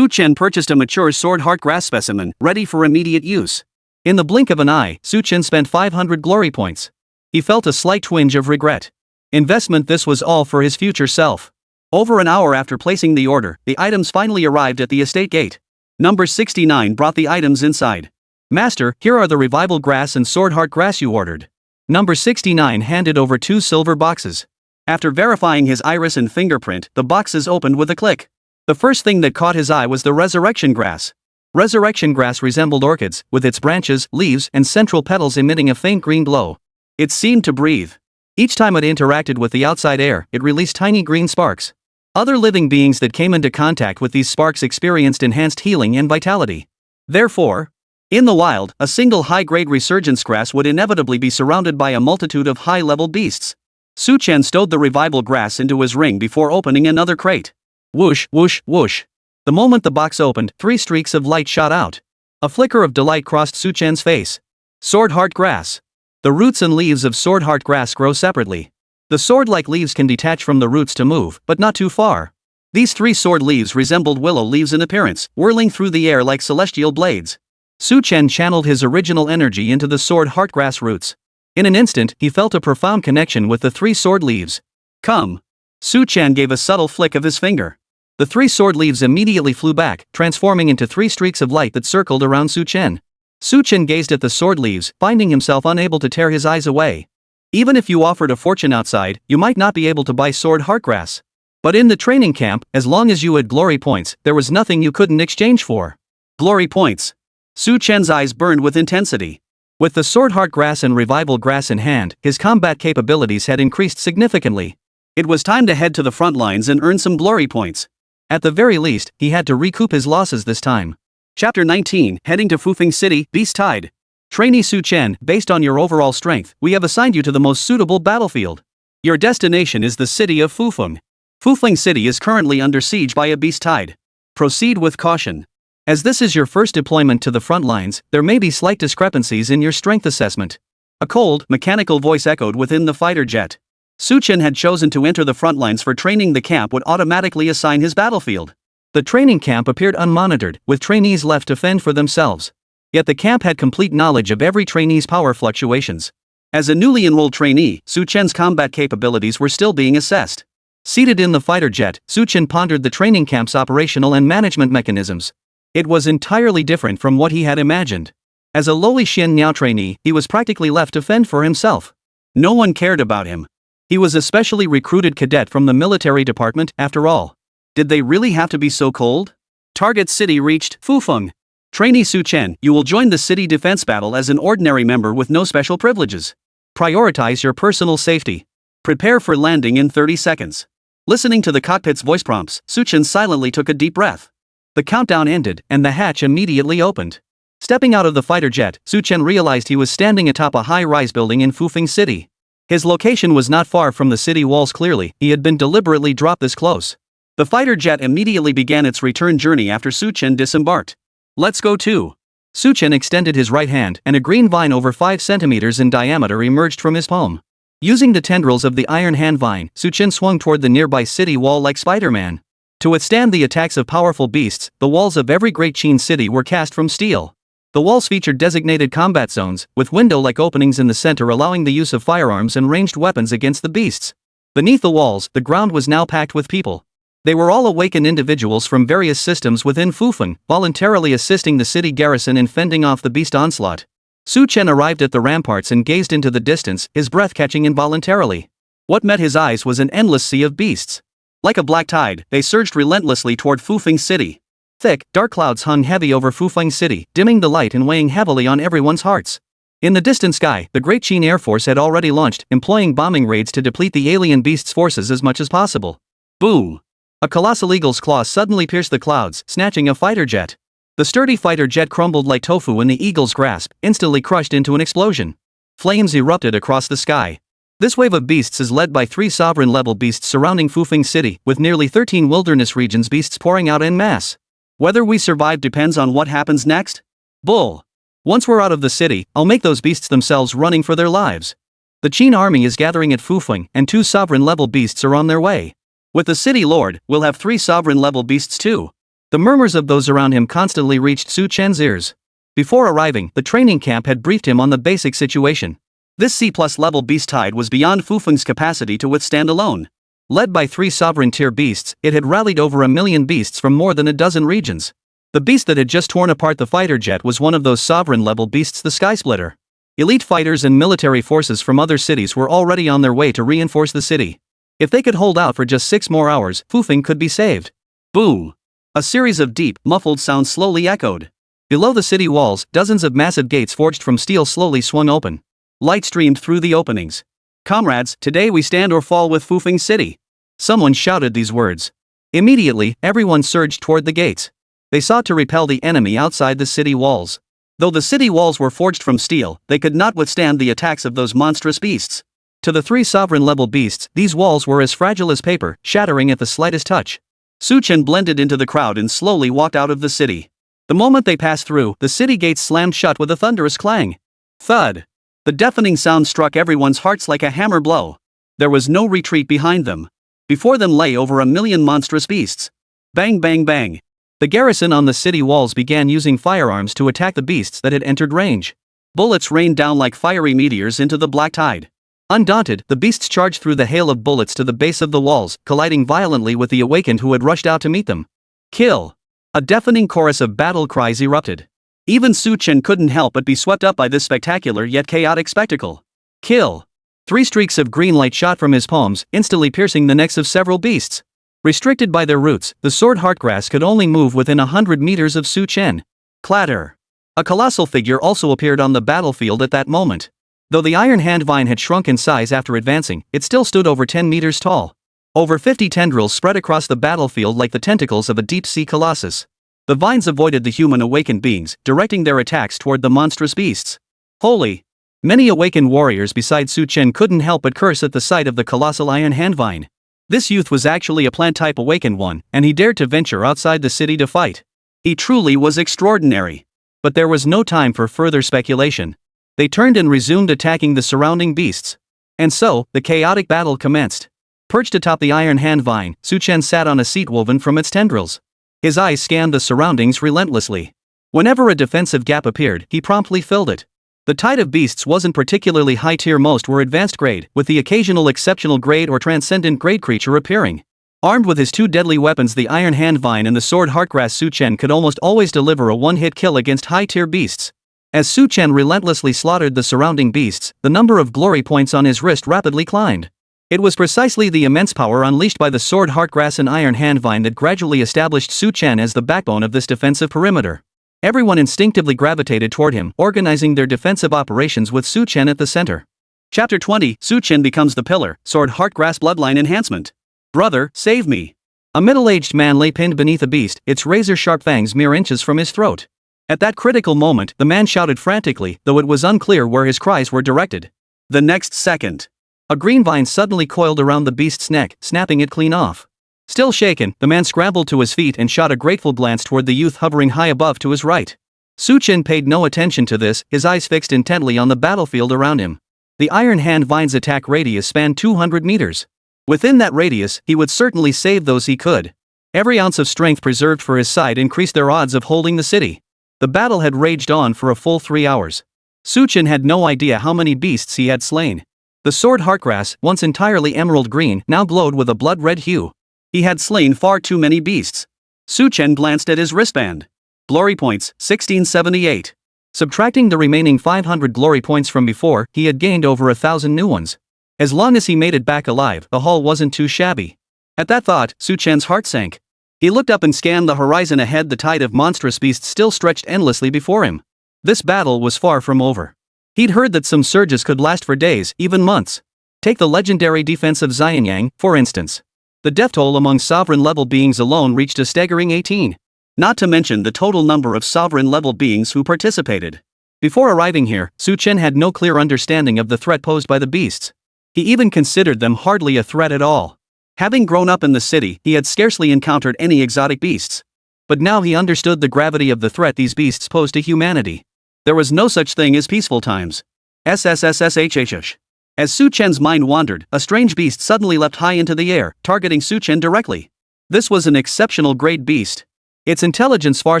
Chen purchased a mature sword heartgrass specimen, ready for immediate use. In the blink of an eye, Chen spent 500 glory points. He felt a slight twinge of regret. Investment: this was all for his future self. Over an hour after placing the order, the items finally arrived at the estate gate. Number 69 brought the items inside. Master, here are the revival grass and sword heart grass you ordered. Number 69 handed over 2 silver boxes. After verifying his iris and fingerprint, the boxes opened with a click. The first thing that caught his eye was the resurrection grass. Resurrection grass resembled orchids, with its branches, leaves, and central petals emitting a faint green glow. It seemed to breathe. Each time it interacted with the outside air, it released tiny green sparks. Other living beings that came into contact with these sparks experienced enhanced healing and vitality. Therefore, in the wild, a single high-grade resurgence grass would inevitably be surrounded by a multitude of high-level beasts. Chen stowed the revival grass into his ring before opening another crate. Whoosh, whoosh, whoosh. The moment the box opened, 3 streaks of light shot out. A flicker of delight crossed Chen's face. Sword heart grass. The roots and leaves of sword heart grass grow separately. The sword-like leaves can detach from the roots to move, but not too far. These 3 sword leaves resembled willow leaves in appearance, whirling through the air like celestial blades. Chen channeled his original energy into the sword heartgrass roots. In an instant, he felt a profound connection with the 3 sword leaves. Come. Chen gave a subtle flick of his finger. The 3 sword leaves immediately flew back, transforming into 3 streaks of light that circled around Chen. Chen gazed at the sword leaves, finding himself unable to tear his eyes away. Even if you offered a fortune outside, you might not be able to buy sword heartgrass. But in the training camp, as long as you had glory points, there was nothing you couldn't exchange for. Glory points. Chen's eyes burned with intensity. With the sword heartgrass and revival grass in hand, his combat capabilities had increased significantly. It was time to head to the front lines and earn some glory points. At the very least, he had to recoup his losses this time. Chapter 19, Heading to Fufeng City, Beast Tide. Trainee Chen, based on your overall strength, we have assigned you to the most suitable battlefield. Your destination is the city of Fufeng. Fufeng City is currently under siege by a beast tide. Proceed with caution. As this is your first deployment to the front lines, there may be slight discrepancies in your strength assessment. A cold, mechanical voice echoed within the fighter jet. Chen had chosen to enter the front lines for training. The camp would automatically assign his battlefield. The training camp appeared unmonitored, with trainees left to fend for themselves. Yet the camp had complete knowledge of every trainee's power fluctuations. As a newly enrolled trainee, Chen's combat capabilities were still being assessed. Seated in the fighter jet, Chen pondered the training camp's operational and management mechanisms. It was entirely different from what he had imagined. As a lowly Xin Niao trainee, he was practically left to fend for himself. No one cared about him. He was a specially recruited cadet from the military department, after all. Did they really have to be so cold? Target city reached, Fufeng. Trainee Chen, you will join the city defense battle as an ordinary member with no special privileges. Prioritize your personal safety. Prepare for landing in 30 seconds. Listening to the cockpit's voice prompts, Chen silently took a deep breath. The countdown ended, and the hatch immediately opened. Stepping out of the fighter jet, Chen realized he was standing atop a high-rise building in Fufeng City. His location was not far from the city walls. Clearly, he had been deliberately dropped this close. The fighter jet immediately began its return journey after Chen disembarked. "Let's go too." Chen extended his right hand, and a green vine over 5 centimeters in diameter emerged from his palm. Using the tendrils of the iron hand vine, Chen swung toward the nearby city wall like Spider-Man. To withstand the attacks of powerful beasts, the walls of every great Qin city were cast from steel. The walls featured designated combat zones, with window-like openings in the center allowing the use of firearms and ranged weapons against the beasts. Beneath the walls, the ground was now packed with people. They were all awakened individuals from various systems within Fufeng, voluntarily assisting the city garrison in fending off the beast onslaught. Chen arrived at the ramparts and gazed into the distance, his breath catching involuntarily. What met his eyes was an endless sea of beasts. Like a black tide, they surged relentlessly toward Fufeng City. Thick, dark clouds hung heavy over Fufeng City, dimming the light and weighing heavily on everyone's hearts. In the distant sky, the Great Qin Air Force had already launched, employing bombing raids to deplete the alien beasts' forces as much as possible. Boom! A colossal eagle's claws suddenly pierced the clouds, snatching a fighter jet. The sturdy fighter jet crumbled like tofu in the eagle's grasp, instantly crushed into an explosion. Flames erupted across the sky. This wave of beasts is led by 3 sovereign-level beasts surrounding Fufeng City, with nearly 13 wilderness regions beasts pouring out en masse. Whether we survive depends on what happens next? Bull. Once we're out of the city, I'll make those beasts themselves running for their lives. The Qin army is gathering at Fufeng, and 2 sovereign-level beasts are on their way. With the city lord, we'll have 3 sovereign-level beasts too. The murmurs of those around him constantly reached Chen's ears. Before arriving, the training camp had briefed him on the basic situation. This C+ level beast tide was beyond Fufeng's capacity to withstand alone. Led by 3 sovereign-tier beasts, it had rallied over 1 million beasts from more than a dozen regions. The beast that had just torn apart the fighter jet was one of those sovereign-level beasts, the Sky Splitter. Elite fighters and military forces from other cities were already on their way to reinforce the city. If they could hold out for just 6 more hours, Fufeng could be saved. Boom! A series of deep, muffled sounds slowly echoed. Below the city walls, dozens of massive gates forged from steel slowly swung open. Light streamed through the openings. "Comrades, today we stand or fall with Fufeng City." Someone shouted these words. Immediately, everyone surged toward the gates. They sought to repel the enemy outside the city walls. Though the city walls were forged from steel, they could not withstand the attacks of those monstrous beasts. To the 3 sovereign-level beasts, these walls were as fragile as paper, shattering at the slightest touch. Chen blended into the crowd and slowly walked out of the city. The moment they passed through, the city gates slammed shut with a thunderous clang. Thud! The deafening sound struck everyone's hearts like a hammer blow. There was no retreat behind them. Before them lay over 1 million monstrous beasts. Bang bang bang. The garrison on the city walls began using firearms to attack the beasts that had entered range. Bullets rained down like fiery meteors into the black tide. Undaunted, the beasts charged through the hail of bullets to the base of the walls, colliding violently with the awakened who had rushed out to meet them. Kill! A deafening chorus of battle cries erupted. Even Chen couldn't help but be swept up by this spectacular yet chaotic spectacle. Kill! 3 streaks of green light shot from his palms, instantly piercing the necks of several beasts. Restricted by their roots, the sword heartgrass could only move within 100 meters of Chen. Clatter! A colossal figure also appeared on the battlefield at that moment. Though the iron hand vine had shrunk in size after advancing, it still stood over 10 meters tall. Over 50 tendrils spread across the battlefield like the tentacles of a deep-sea colossus. The vines avoided the human awakened beings, directing their attacks toward the monstrous beasts. Holy! Many awakened warriors besides Chen couldn't help but curse at the sight of the colossal iron hand vine. This youth was actually a plant-type awakened one, and he dared to venture outside the city to fight. He truly was extraordinary. But there was no time for further speculation. They turned and resumed attacking the surrounding beasts. And so, the chaotic battle commenced. Perched atop the iron hand vine, Chen sat on a seat woven from its tendrils. His eyes scanned the surroundings relentlessly. Whenever a defensive gap appeared, he promptly filled it. The tide of beasts wasn't particularly high tier, most were advanced grade, with the occasional exceptional grade or transcendent grade creature appearing. Armed with his 2 deadly weapons, the iron hand vine and the sword heartgrass, Chen could almost always deliver a one-hit kill against high-tier beasts. As Chen relentlessly slaughtered the surrounding beasts, the number of glory points on his wrist rapidly climbed. It was precisely the immense power unleashed by the sword heartgrass and iron hand vine that gradually established Chen as the backbone of this defensive perimeter. Everyone instinctively gravitated toward him, organizing their defensive operations with Chen at the center. Chapter 20, Chen becomes the pillar, sword heartgrass bloodline enhancement. Brother, save me. A middle-aged man lay pinned beneath a beast, its razor-sharp fangs mere inches from his throat. At that critical moment, the man shouted frantically, though it was unclear where his cries were directed. The next second, a green vine suddenly coiled around the beast's neck, snapping it clean off. Still shaken, the man scrambled to his feet and shot a grateful glance toward the youth hovering high above to his right. Chen paid no attention to this, his eyes fixed intently on the battlefield around him. The Iron Hand Vine's attack radius spanned 200 meters. Within that radius, he would certainly save those he could. Every ounce of strength preserved for his side increased their odds of holding the city. The battle had raged on for a full 3 hours. Chen had no idea how many beasts he had slain. The sword heartgrass, once entirely emerald green, now glowed with a blood-red hue. He had slain far too many beasts. Chen glanced at his wristband. Glory points, 1678. Subtracting the remaining 500 glory points from before, he had gained over 1,000 new ones. As long as he made it back alive, the haul wasn't too shabby. At that thought, Chen's heart sank. He looked up and scanned the horizon ahead. The tide of monstrous beasts still stretched endlessly before him. This battle was far from over. He'd heard that some surges could last for days, even months. Take the legendary defense of Xianyang, for instance. The death toll among sovereign-level beings alone reached a staggering 18. Not to mention the total number of sovereign-level beings who participated. Before arriving here, Chen had no clear understanding of the threat posed by the beasts. He even considered them hardly a threat at all. Having grown up in the city, he had scarcely encountered any exotic beasts. But now he understood the gravity of the threat these beasts posed to humanity. There was no such thing as peaceful times. SSSSHHH. As Chen's mind wandered, a strange beast suddenly leapt high into the air, targeting Chen directly. This was an exceptional great beast. Its intelligence far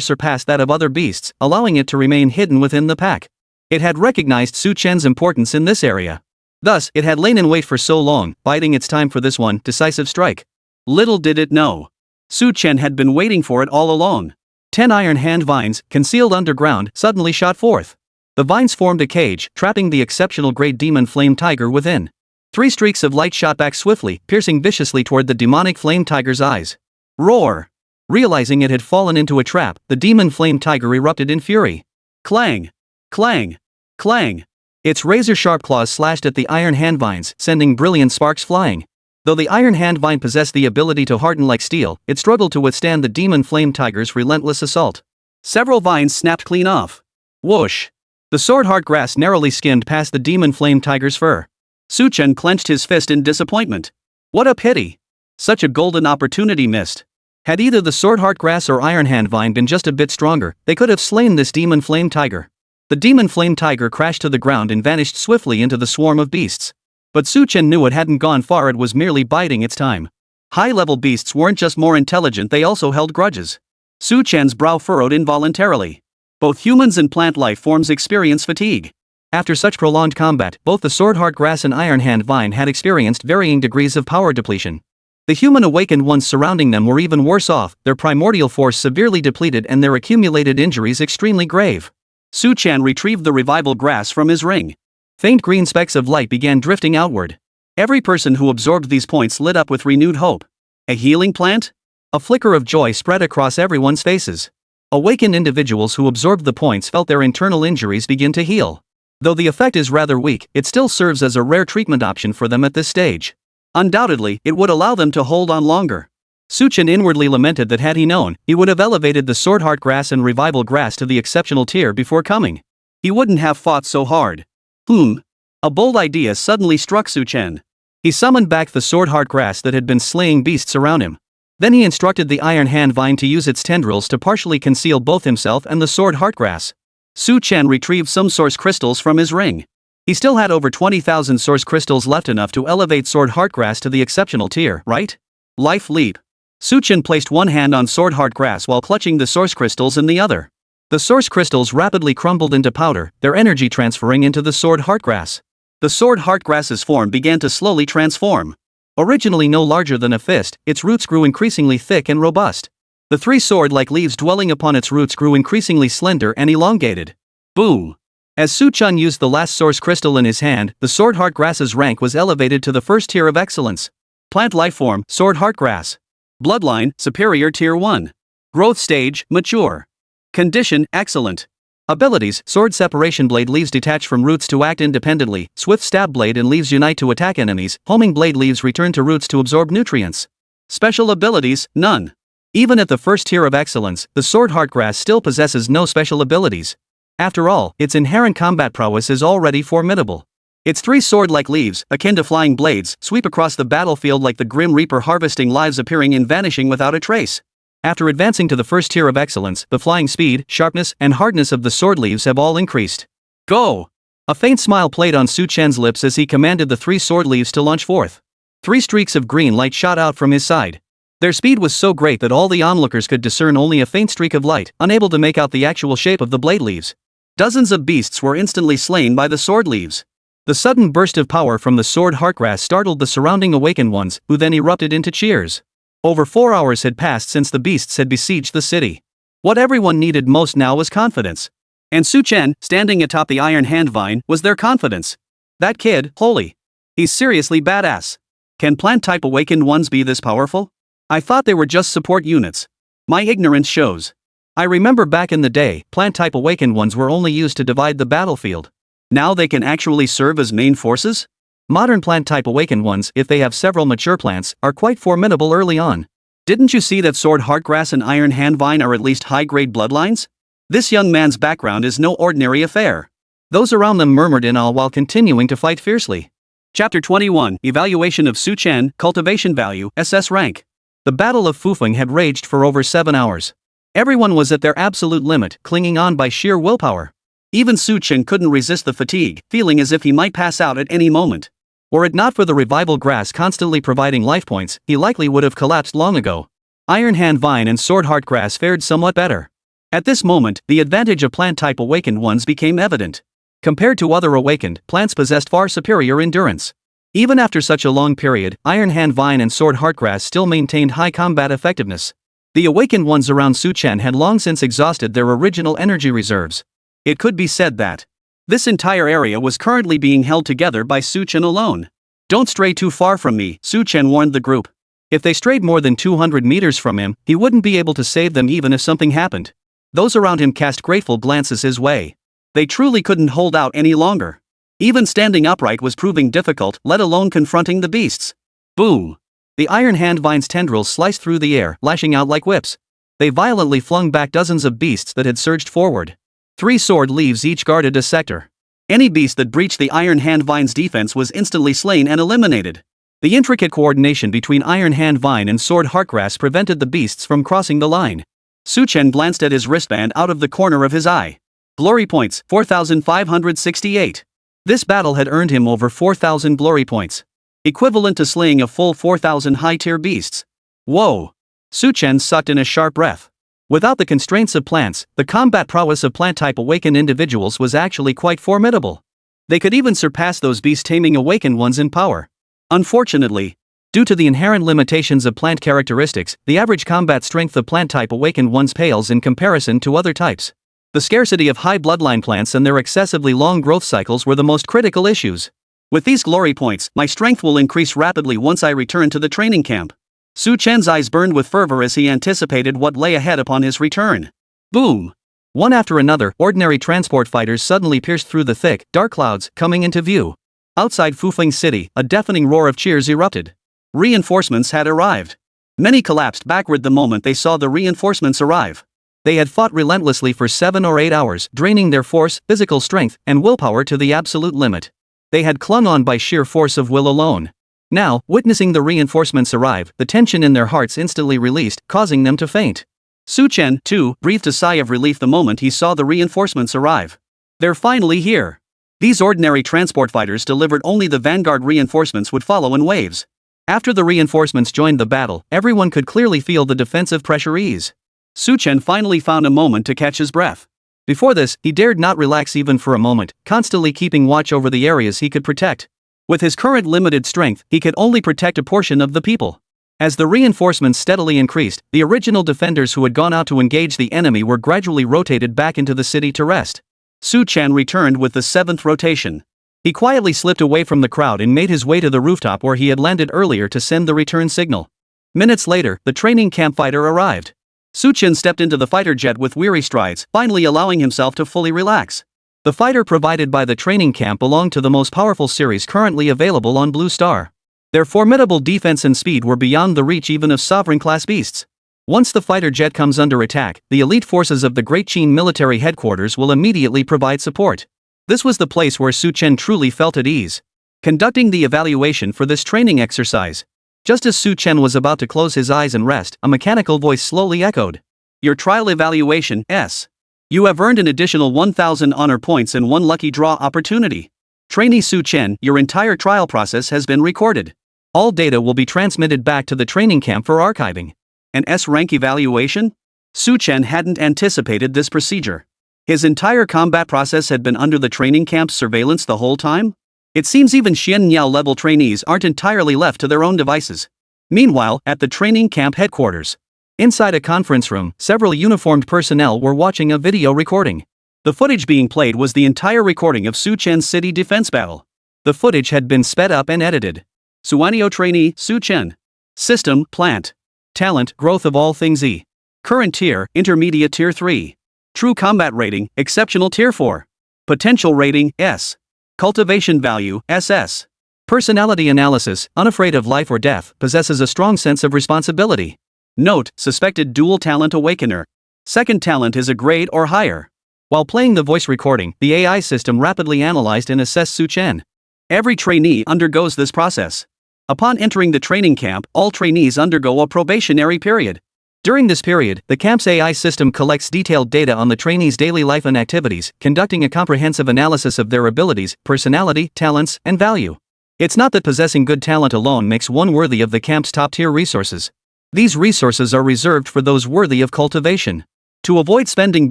surpassed that of other beasts, allowing it to remain hidden within the pack. It had recognized Chen's importance in this area. Thus, it had lain in wait for so long, biding its time for this one decisive strike. Little did it know. Chen had been waiting for it all along. 10 iron hand vines, concealed underground, suddenly shot forth. The vines formed a cage, trapping the exceptional great demon flame tiger within. 3 streaks of light shot back swiftly, piercing viciously toward the demonic flame tiger's eyes. Roar! Realizing it had fallen into a trap, the demon flame tiger erupted in fury. Clang! Clang! Clang! Its razor-sharp claws slashed at the iron hand vines, sending brilliant sparks flying. Though the iron hand vine possessed the ability to harden like steel, it struggled to withstand the demon flame tiger's relentless assault. Several vines snapped clean off. Whoosh! The sword-heart grass narrowly skimmed past the demon flame tiger's fur. Chen clenched his fist in disappointment. What a pity! Such a golden opportunity missed. Had either the sword-heart grass or iron hand vine been just a bit stronger, they could have slain this demon flame tiger. The demon flame tiger crashed to the ground and vanished swiftly into the swarm of beasts. But Chen knew it hadn't gone far, it was merely biding its time. High-level beasts weren't just more intelligent, they also held grudges. Chen's brow furrowed involuntarily. Both humans and plant life forms experience fatigue. After such prolonged combat, both the sword-heart grass and iron hand vine had experienced varying degrees of power depletion. The human awakened ones surrounding them were even worse off, their primordial force severely depleted and their accumulated injuries extremely grave. Chen retrieved the revival grass from his ring. Faint green specks of light began drifting outward. Every person who absorbed these points lit up with renewed hope. A healing plant? A flicker of joy spread across everyone's faces. Awakened individuals who absorbed the points felt their internal injuries begin to heal. Though the effect is rather weak, it still serves as a rare treatment option for them at this stage. Undoubtedly, it would allow them to hold on longer. Chen inwardly lamented that had he known, he would have elevated the sword-heart grass and revival grass to the exceptional tier before coming. He wouldn't have fought so hard. A bold idea suddenly struck Chen. He summoned back the sword-heart grass that had been slaying beasts around him. Then he instructed the iron hand vine to use its tendrils to partially conceal both himself and the sword-heart grass. Chen retrieved some source crystals from his ring. He still had over 20,000 source crystals left, enough to elevate sword-heart grass to the exceptional tier, right? Life leap. Chen placed one hand on sword-heart grass while clutching the source crystals in the other. The source crystals rapidly crumbled into powder, their energy transferring into the sword-heart grass. The sword-heart grass's form began to slowly transform. Originally no larger than a fist, its roots grew increasingly thick and robust. The 3 sword-like leaves dwelling upon its roots grew increasingly slender and elongated. Boom! As Chen used the last source crystal in his hand, the sword-heart grass's rank was elevated to the first tier of excellence. Plant life form, sword-heart grass. Bloodline, superior tier 1. Growth stage, mature. Condition, excellent. Abilities, sword separation blade leaves detach from roots to act independently, swift stab blade and leaves unite to attack enemies, homing blade leaves return to roots to absorb nutrients. Special abilities, none. Even at the first tier of excellence, the sword heartgrass still possesses no special abilities. After all, its inherent combat prowess is already formidable. Its 3 sword-like leaves, akin to flying blades, sweep across the battlefield like the Grim Reaper harvesting lives, appearing and vanishing without a trace. After advancing to the first tier of excellence, the flying speed, sharpness, and hardness of the sword leaves have all increased. Go! A faint smile played on Su Chen's lips as he commanded the 3 sword leaves to launch forth. 3 streaks of green light shot out from his side. Their speed was so great that all the onlookers could discern only a faint streak of light, unable to make out the actual shape of the blade leaves. Dozens of beasts were instantly slain by the sword leaves. The sudden burst of power from the sword heartgrass startled the surrounding awakened ones, who then erupted into cheers. Over 4 hours had passed since the beasts had besieged the city. What everyone needed most now was confidence. And Su Chen, standing atop the iron hand vine, was their confidence. That kid, holy. He's seriously badass. Can plant-type awakened ones be this powerful? I thought they were just support units. My ignorance shows. I remember back in the day, plant-type awakened ones were only used to divide the battlefield. Now they can actually serve as main forces? Modern plant-type awakened ones, if they have several mature plants, are quite formidable early on. Didn't you see that sword heartgrass and iron hand vine are at least high-grade bloodlines? This young man's background is no ordinary affair. Those around them murmured in awe while continuing to fight fiercely. Chapter 21, Evaluation of Su Chen, Cultivation Value, SS Rank. The Battle of Fufeng had raged for over 7 hours. Everyone was at their absolute limit, clinging on by sheer willpower. Even Su Chen couldn't resist the fatigue, feeling as if he might pass out at any moment. Were it not for the revival grass constantly providing life points, he likely would have collapsed long ago. Iron hand vine and sword heart grass fared somewhat better. At this moment, the advantage of plant-type awakened ones became evident. Compared to other awakened, plants possessed far superior endurance. Even after such a long period, iron hand vine and sword heart grass still maintained high combat effectiveness. The awakened ones around Su Chen had long since exhausted their original energy reserves. It could be said that this entire area was currently being held together by Su Chen alone. Don't stray too far from me, Su Chen warned the group. If they strayed more than 200 meters from him, he wouldn't be able to save them even if something happened. Those around him cast grateful glances his way. They truly couldn't hold out any longer. Even standing upright was proving difficult, let alone confronting the beasts. Boom! The iron hand vine's tendrils sliced through the air, lashing out like whips. They violently flung back dozens of beasts that had surged forward. 3 sword leaves each guarded a sector. Any beast that breached the iron hand vine's defense was instantly slain and eliminated. The intricate coordination between iron hand vine and sword heartgrass prevented the beasts from crossing the line. Su Chen glanced at his wristband out of the corner of his eye. Glory points, 4,568. This battle had earned him over 4,000 glory points. Equivalent to slaying a full 4,000 high-tier beasts. Whoa! Su Chen sucked in a sharp breath. Without the constraints of plants, the combat prowess of plant-type awakened individuals was actually quite formidable. They could even surpass those beast-taming awakened ones in power. Unfortunately, due to the inherent limitations of plant characteristics, the average combat strength of plant-type awakened ones pales in comparison to other types. The scarcity of high-bloodline plants and their excessively long growth cycles were the most critical issues. With these glory points, my strength will increase rapidly once I return to the training camp. Su Chen's eyes burned with fervor as he anticipated what lay ahead upon his return. Boom! One after another, ordinary transport fighters suddenly pierced through the thick, dark clouds, coming into view. Outside Fufeng City, a deafening roar of cheers erupted. Reinforcements had arrived. Many collapsed backward the moment they saw the reinforcements arrive. They had fought relentlessly for 7 or 8 hours, draining their force, physical strength, and willpower to the absolute limit. They had clung on by sheer force of will alone. Now, witnessing the reinforcements arrive, the tension in their hearts instantly released, causing them to faint. Su Chen, too, breathed a sigh of relief the moment he saw the reinforcements arrive. They're finally here. These ordinary transport fighters delivered only the vanguard reinforcements would follow in waves. After the reinforcements joined the battle, everyone could clearly feel the defensive pressure ease. Su Chen finally found a moment to catch his breath. Before this, he dared not relax even for a moment, constantly keeping watch over the areas he could protect. With his current limited strength, he could only protect a portion of the people. As the reinforcements steadily increased, the original defenders who had gone out to engage the enemy were gradually rotated back into the city to rest. Su Chen returned with the 7th rotation. He quietly slipped away from the crowd and made his way to the rooftop where he had landed earlier to send the return signal. Minutes later, the training camp fighter arrived. Su Chen stepped into the fighter jet with weary strides, finally allowing himself to fully relax. The fighter provided by the training camp belonged to the most powerful series currently available on Blue Star. Their formidable defense and speed were beyond the reach even of sovereign-class beasts. Once the fighter jet comes under attack, the elite forces of the Great Chen military headquarters will immediately provide support. This was the place where Chen truly felt at ease, conducting the evaluation for this training exercise. Just as Chen was about to close his eyes and rest, a mechanical voice slowly echoed. Your trial evaluation, S. You have earned an additional 1,000 honor points and 1 lucky draw opportunity. Trainee Chen, your entire trial process has been recorded. All data will be transmitted back to the training camp for archiving. An S-rank evaluation? Chen hadn't anticipated this procedure. His entire combat process had been under the training camp's surveillance the whole time? It seems even Xianyao level trainees aren't entirely left to their own devices. Meanwhile, at the training camp headquarters, inside a conference room, several uniformed personnel were watching a video recording. The footage being played was the entire recording of Chen's city defense battle. The footage had been sped up and edited. Suanio trainee, Chen. System, plant. Talent, growth of all things E. Current tier, intermediate tier 3. True combat rating, exceptional tier 4. Potential rating, S. Cultivation value, SS. Personality analysis, unafraid of life or death, possesses a strong sense of responsibility. Note, suspected dual talent awakener. Second talent is a grade or higher. While playing the voice recording, the AI system rapidly analyzed and assessed Chen. Every trainee undergoes this process. Upon entering the training camp, all trainees undergo a probationary period. During this period, the camp's AI system collects detailed data on the trainees' daily life and activities, conducting a comprehensive analysis of their abilities, personality, talents, and value. It's not that possessing good talent alone makes one worthy of the camp's top-tier resources. These resources are reserved for those worthy of cultivation. To avoid spending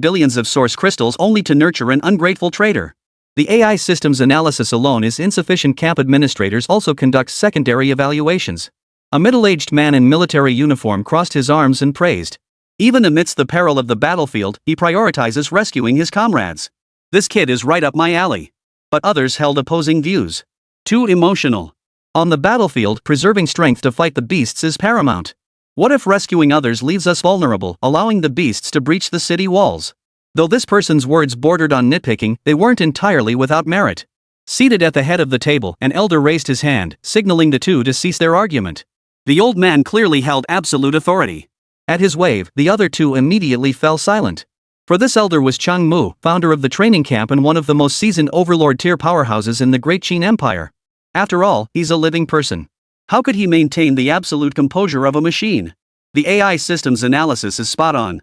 billions of source crystals only to nurture an ungrateful traitor. The AI system's analysis alone is insufficient. Camp administrators also conduct secondary evaluations. A middle-aged man in military uniform crossed his arms and praised. Even amidst the peril of the battlefield, he prioritizes rescuing his comrades. This kid is right up my alley. But others held opposing views. Too emotional. On the battlefield, preserving strength to fight the beasts is paramount. What if rescuing others leaves us vulnerable, allowing the beasts to breach the city walls? Though this person's words bordered on nitpicking, they weren't entirely without merit. Seated at the head of the table, an elder raised his hand, signaling the two to cease their argument. The old man clearly held absolute authority. At his wave, the other two immediately fell silent. For this elder was Chang Mu, founder of the training camp and one of the most seasoned overlord-tier powerhouses in the Great Chen Empire. After all, he's a living person. How could he maintain the absolute composure of a machine? The AI system's analysis is spot on.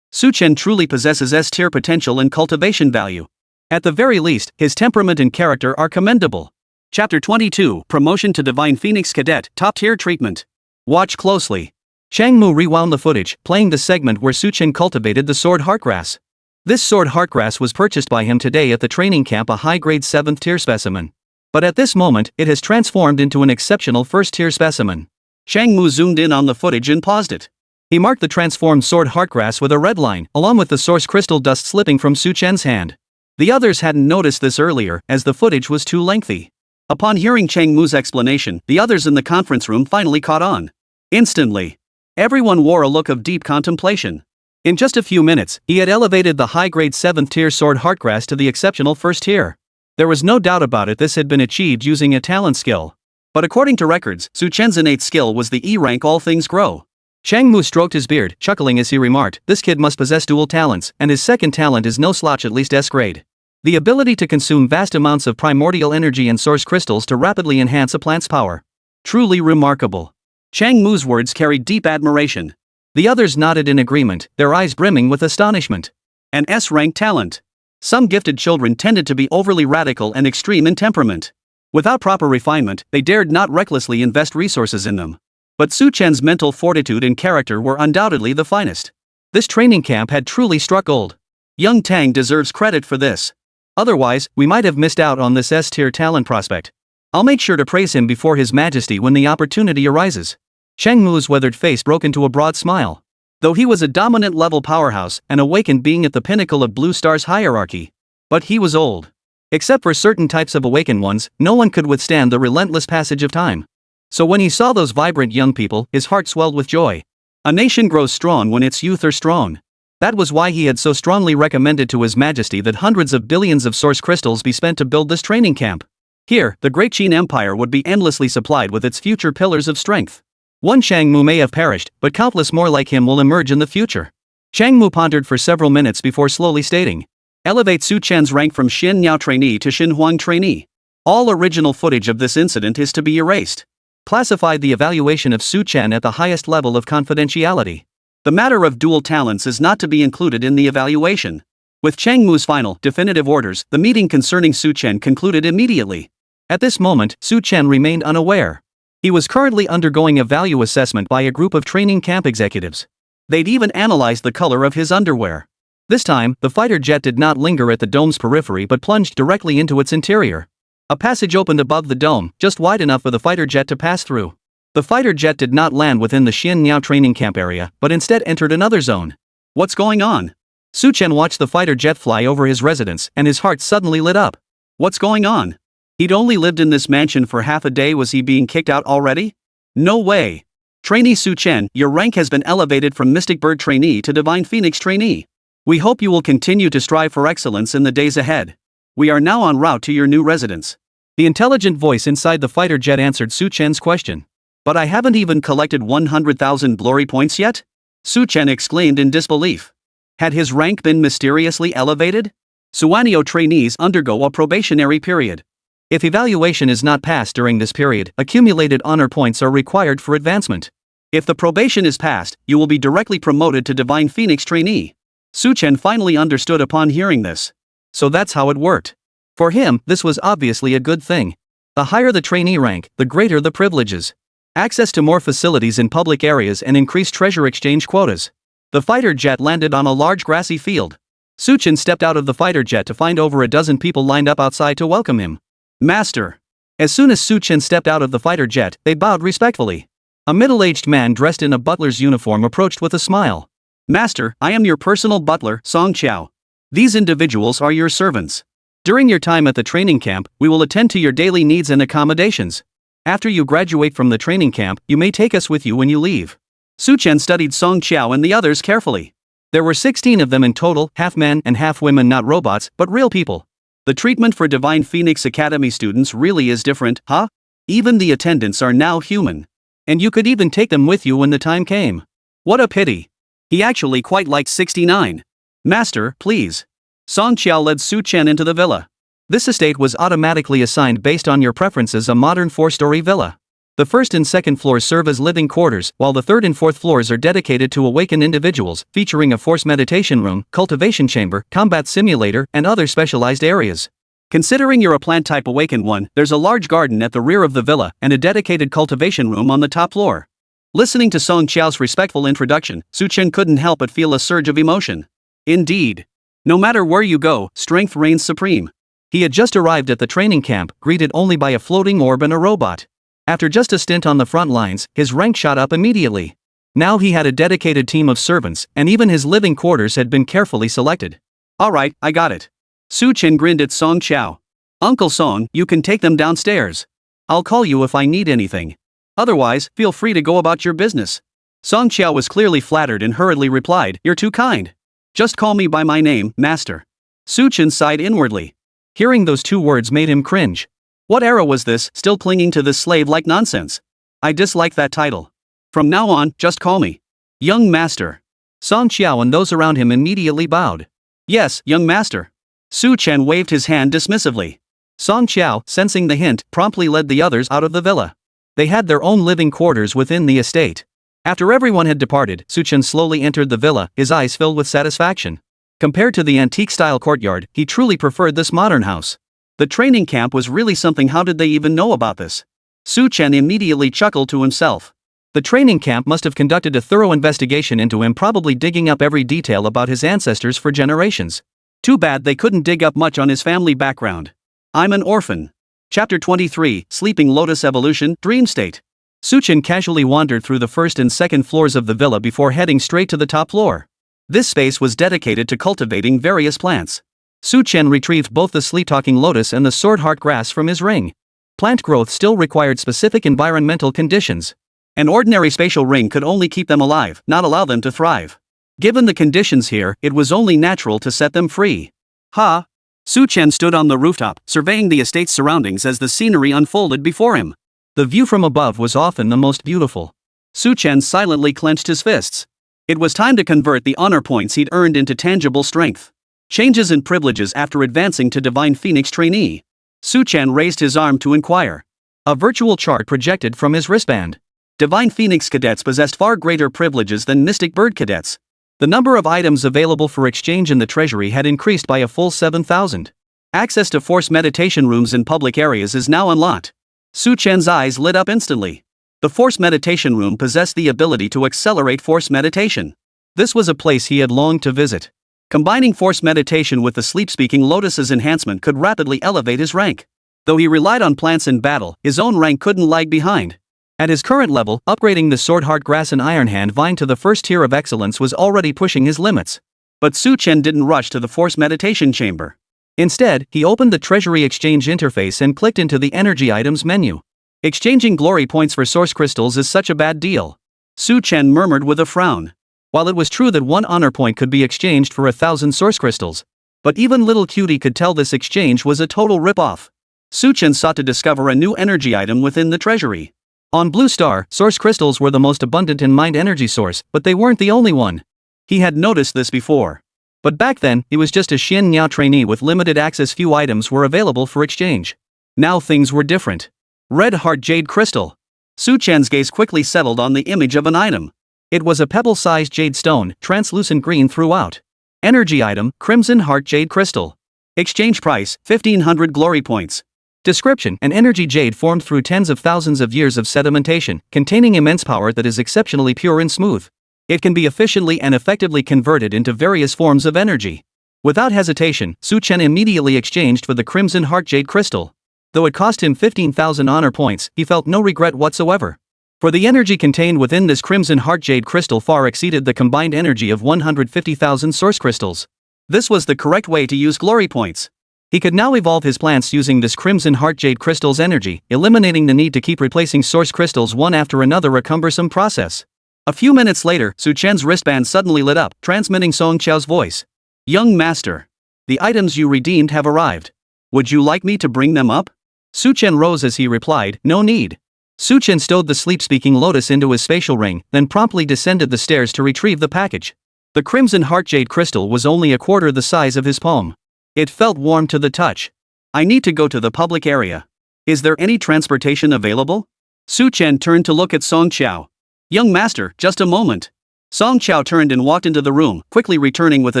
Chen truly possesses S-tier potential and cultivation value. At the very least, his temperament and character are commendable. Chapter 22, Promotion to Divine Phoenix Cadet, Top-Tier Treatment. Watch closely. Chang Mu rewound the footage, playing the segment where Chen cultivated the sword heartgrass. This sword heartgrass was purchased by him today at the training camp, a high-grade 7th tier specimen. But at this moment, it has transformed into an exceptional 1st tier specimen. Chang Mu zoomed in on the footage and paused it. He marked the transformed sword heartgrass with a red line, along with the source crystal dust slipping from Chen's hand. The others hadn't noticed this earlier, as the footage was too lengthy. Upon hearing Chang Mu's explanation, the others in the conference room finally caught on. Instantly, everyone wore a look of deep contemplation. In just a few minutes, he had elevated the high-grade 7th tier sword heartgrass to the exceptional 1st tier. There was no doubt about it, this had been achieved using a talent skill. But according to records, Chen's innate skill was the E rank all things grow. Chang Mu stroked his beard, chuckling as he remarked, this kid must possess dual talents, and his second talent is no slouch, at least S grade. The ability to consume vast amounts of primordial energy and source crystals to rapidly enhance a plant's power. Truly remarkable. Chang Mu's words carried deep admiration. The others nodded in agreement, their eyes brimming with astonishment. An S-rank talent. Some gifted children tended to be overly radical and extreme in temperament. Without proper refinement, they dared not recklessly invest resources in them. But Chen's mental fortitude and character were undoubtedly the finest. This training camp had truly struck gold. Young Tang deserves credit for this. Otherwise, we might have missed out on this S-tier talent prospect. I'll make sure to praise him before His Majesty when the opportunity arises. Chang Mu's weathered face broke into a broad smile. Though he was a dominant level powerhouse, and awakened being at the pinnacle of Blue Star's hierarchy. But he was old. Except for certain types of awakened ones, no one could withstand the relentless passage of time. So when he saw those vibrant young people, his heart swelled with joy. A nation grows strong when its youth are strong. That was why he had so strongly recommended to His Majesty that hundreds of billions of source crystals be spent to build this training camp. Here, the great Qin Empire would be endlessly supplied with its future pillars of strength. One Changmu may have perished, but countless more like him will emerge in the future. Changmu pondered for several minutes before slowly stating, "Elevate Su Chen's rank from Xin Niao trainee to Xin Huang trainee. All original footage of this incident is to be erased. Classified the evaluation of Su Chen at the highest level of confidentiality. The matter of dual talents is not to be included in the evaluation." With Changmu's final, definitive orders, the meeting concerning Su Chen concluded immediately. At this moment, Su Chen remained unaware. He was currently undergoing a value assessment by a group of training camp executives. They'd even analyzed the color of his underwear. This time, the fighter jet did not linger at the dome's periphery but plunged directly into its interior. A passage opened above the dome, just wide enough for the fighter jet to pass through. The fighter jet did not land within the Xin Niao training camp area, but instead entered another zone. What's going on? Su Chen watched the fighter jet fly over his residence, and his heart suddenly lit up. What's going on? He'd only lived in this mansion for half a day. Was he being kicked out already? No way. Trainee Su Chen, your rank has been elevated from Mystic Bird trainee to Divine Phoenix trainee. We hope you will continue to strive for excellence in the days ahead. We are now en route to your new residence. The intelligent voice inside the fighter jet answered Su Chen's question. But I haven't even collected 100,000 glory points yet? Su Chen exclaimed in disbelief. Had his rank been mysteriously elevated? Suanio trainees undergo a probationary period. If evaluation is not passed during this period, accumulated honor points are required for advancement. If the probation is passed, you will be directly promoted to Divine Phoenix trainee. Su Chen finally understood upon hearing this. So that's how it worked. For him, this was obviously a good thing. The higher the trainee rank, the greater the privileges. Access to more facilities in public areas and increased treasure exchange quotas. The fighter jet landed on a large grassy field. Su Chen stepped out of the fighter jet to find over a dozen people lined up outside to welcome him. Master. As soon as Su Chen stepped out of the fighter jet, they bowed respectfully. A middle-aged man dressed in a butler's uniform approached with a smile. Master, I am your personal butler, Song Qiao. These individuals are your servants. During your time at the training camp, we will attend to your daily needs and accommodations. After you graduate from the training camp, you may take us with you when you leave. Su Chen studied Song Qiao and the others carefully. There were 16 of them in total, half men and half women, not robots, but real people. The treatment for Divine Phoenix Academy students really is different, huh? Even the attendants are now human. And you could even take them with you when the time came. What a pity. He actually quite liked 69. Master, please. Song Qiao led Su Chen into the villa. This estate was automatically assigned based on your preferences, a modern 4-story villa. The first and second floors serve as living quarters, while the third and fourth floors are dedicated to awaken individuals, featuring a force meditation room, cultivation chamber, combat simulator, and other specialized areas. Considering you're a plant-type awakened one, there's a large garden at the rear of the villa, and a dedicated cultivation room on the top floor. Listening to Song Qiao's respectful introduction, Su Chen couldn't help but feel a surge of emotion. Indeed. No matter where you go, strength reigns supreme. He had just arrived at the training camp, greeted only by a floating orb and a robot. After just a stint on the front lines, his rank shot up immediately. Now he had a dedicated team of servants, and even his living quarters had been carefully selected. Alright, I got it. Su Chen grinned at Song Qiao. Uncle Song, you can take them downstairs. I'll call you if I need anything. Otherwise, feel free to go about your business. Song Qiao was clearly flattered and hurriedly replied, You're too kind. Just call me by my name, Master. Su Chen sighed inwardly. Hearing those two words made him cringe. What era was this, still clinging to this slave-like nonsense? I dislike that title. From now on, just call me Young Master. Song Qiao and those around him immediately bowed. Yes, Young Master. Su Chen waved his hand dismissively. Song Qiao, sensing the hint, promptly led the others out of the villa. They had their own living quarters within the estate. After everyone had departed, Su Chen slowly entered the villa, his eyes filled with satisfaction. Compared to the antique-style courtyard, he truly preferred this modern house. The training camp was really something. How did they even know about this? Su Chen immediately chuckled to himself. The training camp must have conducted a thorough investigation into him, probably digging up every detail about his ancestors for generations. Too bad they couldn't dig up much on his family background. I'm an orphan. Chapter 23, Sleeping Lotus Evolution, Dream State. Su Chen casually wandered through the first and second floors of the villa before heading straight to the top floor. This space was dedicated to cultivating various plants. Su Chen retrieved both the sleep-talking lotus and the sword-heart grass from his ring. Plant growth still required specific environmental conditions. An ordinary spatial ring could only keep them alive, not allow them to thrive. Given the conditions here, it was only natural to set them free. Ha! Su Chen stood on the rooftop, surveying the estate's surroundings as the scenery unfolded before him. The view from above was often the most beautiful. Su Chen silently clenched his fists. It was time to convert the honor points he'd earned into tangible strength. Changes in privileges after advancing to Divine Phoenix trainee. Su Chen raised his arm to inquire. A virtual chart projected from his wristband. Divine Phoenix cadets possessed far greater privileges than Mystic Bird cadets. The number of items available for exchange in the treasury had increased by a full 7,000. Access to force meditation rooms in public areas is now unlocked. Su Chen's eyes lit up instantly. The force meditation room possessed the ability to accelerate force meditation. This was a place he had longed to visit. Combining force meditation with the sleep-speaking lotus's enhancement could rapidly elevate his rank. Though he relied on plants in battle, his own rank couldn't lag behind. At his current level, upgrading the Sword Heart Grass and Iron Hand Vine to the first tier of excellence was already pushing his limits. But Su Chen didn't rush to the force meditation chamber. Instead, he opened the Treasury Exchange interface and clicked into the Energy Items menu. Exchanging glory points for source crystals is such a bad deal. Su Chen murmured with a frown. While it was true that one honor point could be exchanged for 1,000 source crystals, but even little cutie could tell this exchange was a total rip-off. Su Chen sought to discover a new energy item within the treasury. On Blue Star, source crystals were the most abundant in mind energy source, but they weren't the only one. He had noticed this before. But back then, he was just a Xian Niao trainee with limited access. Few items were available for exchange. Now things were different. Red Heart Jade Crystal. Su Chen's gaze quickly settled on the image of an item. It was a pebble-sized jade stone, translucent green throughout. Energy item, Crimson Heart Jade Crystal. Exchange price, 1,500 glory points. Description: an energy jade formed through tens of thousands of years of sedimentation, containing immense power that is exceptionally pure and smooth. It can be efficiently and effectively converted into various forms of energy. Without hesitation, Su Chen immediately exchanged for the Crimson Heart Jade Crystal. Though it cost him 15,000 honor points, he felt no regret whatsoever. For the energy contained within this Crimson Heart Jade Crystal far exceeded the combined energy of 150,000 source crystals. This was the correct way to use glory points. He could now evolve his plants using this Crimson Heart Jade Crystal's energy, eliminating the need to keep replacing source crystals one after another, a cumbersome process. A few minutes later, Su Chen's wristband suddenly lit up, transmitting Song Qiao's voice. "Young master. The items you redeemed have arrived. Would you like me to bring them up?" Su Chen rose as he replied, "No need." Su Chen stowed the sleep-speaking lotus into his spatial ring, then promptly descended the stairs to retrieve the package. The Crimson Heart Jade Crystal was only a quarter the size of his palm. It felt warm to the touch. "I need to go to the public area. Is there any transportation available?" Su Chen turned to look at Song Qiao. "Young master, just a moment." Song Qiao turned and walked into the room, quickly returning with a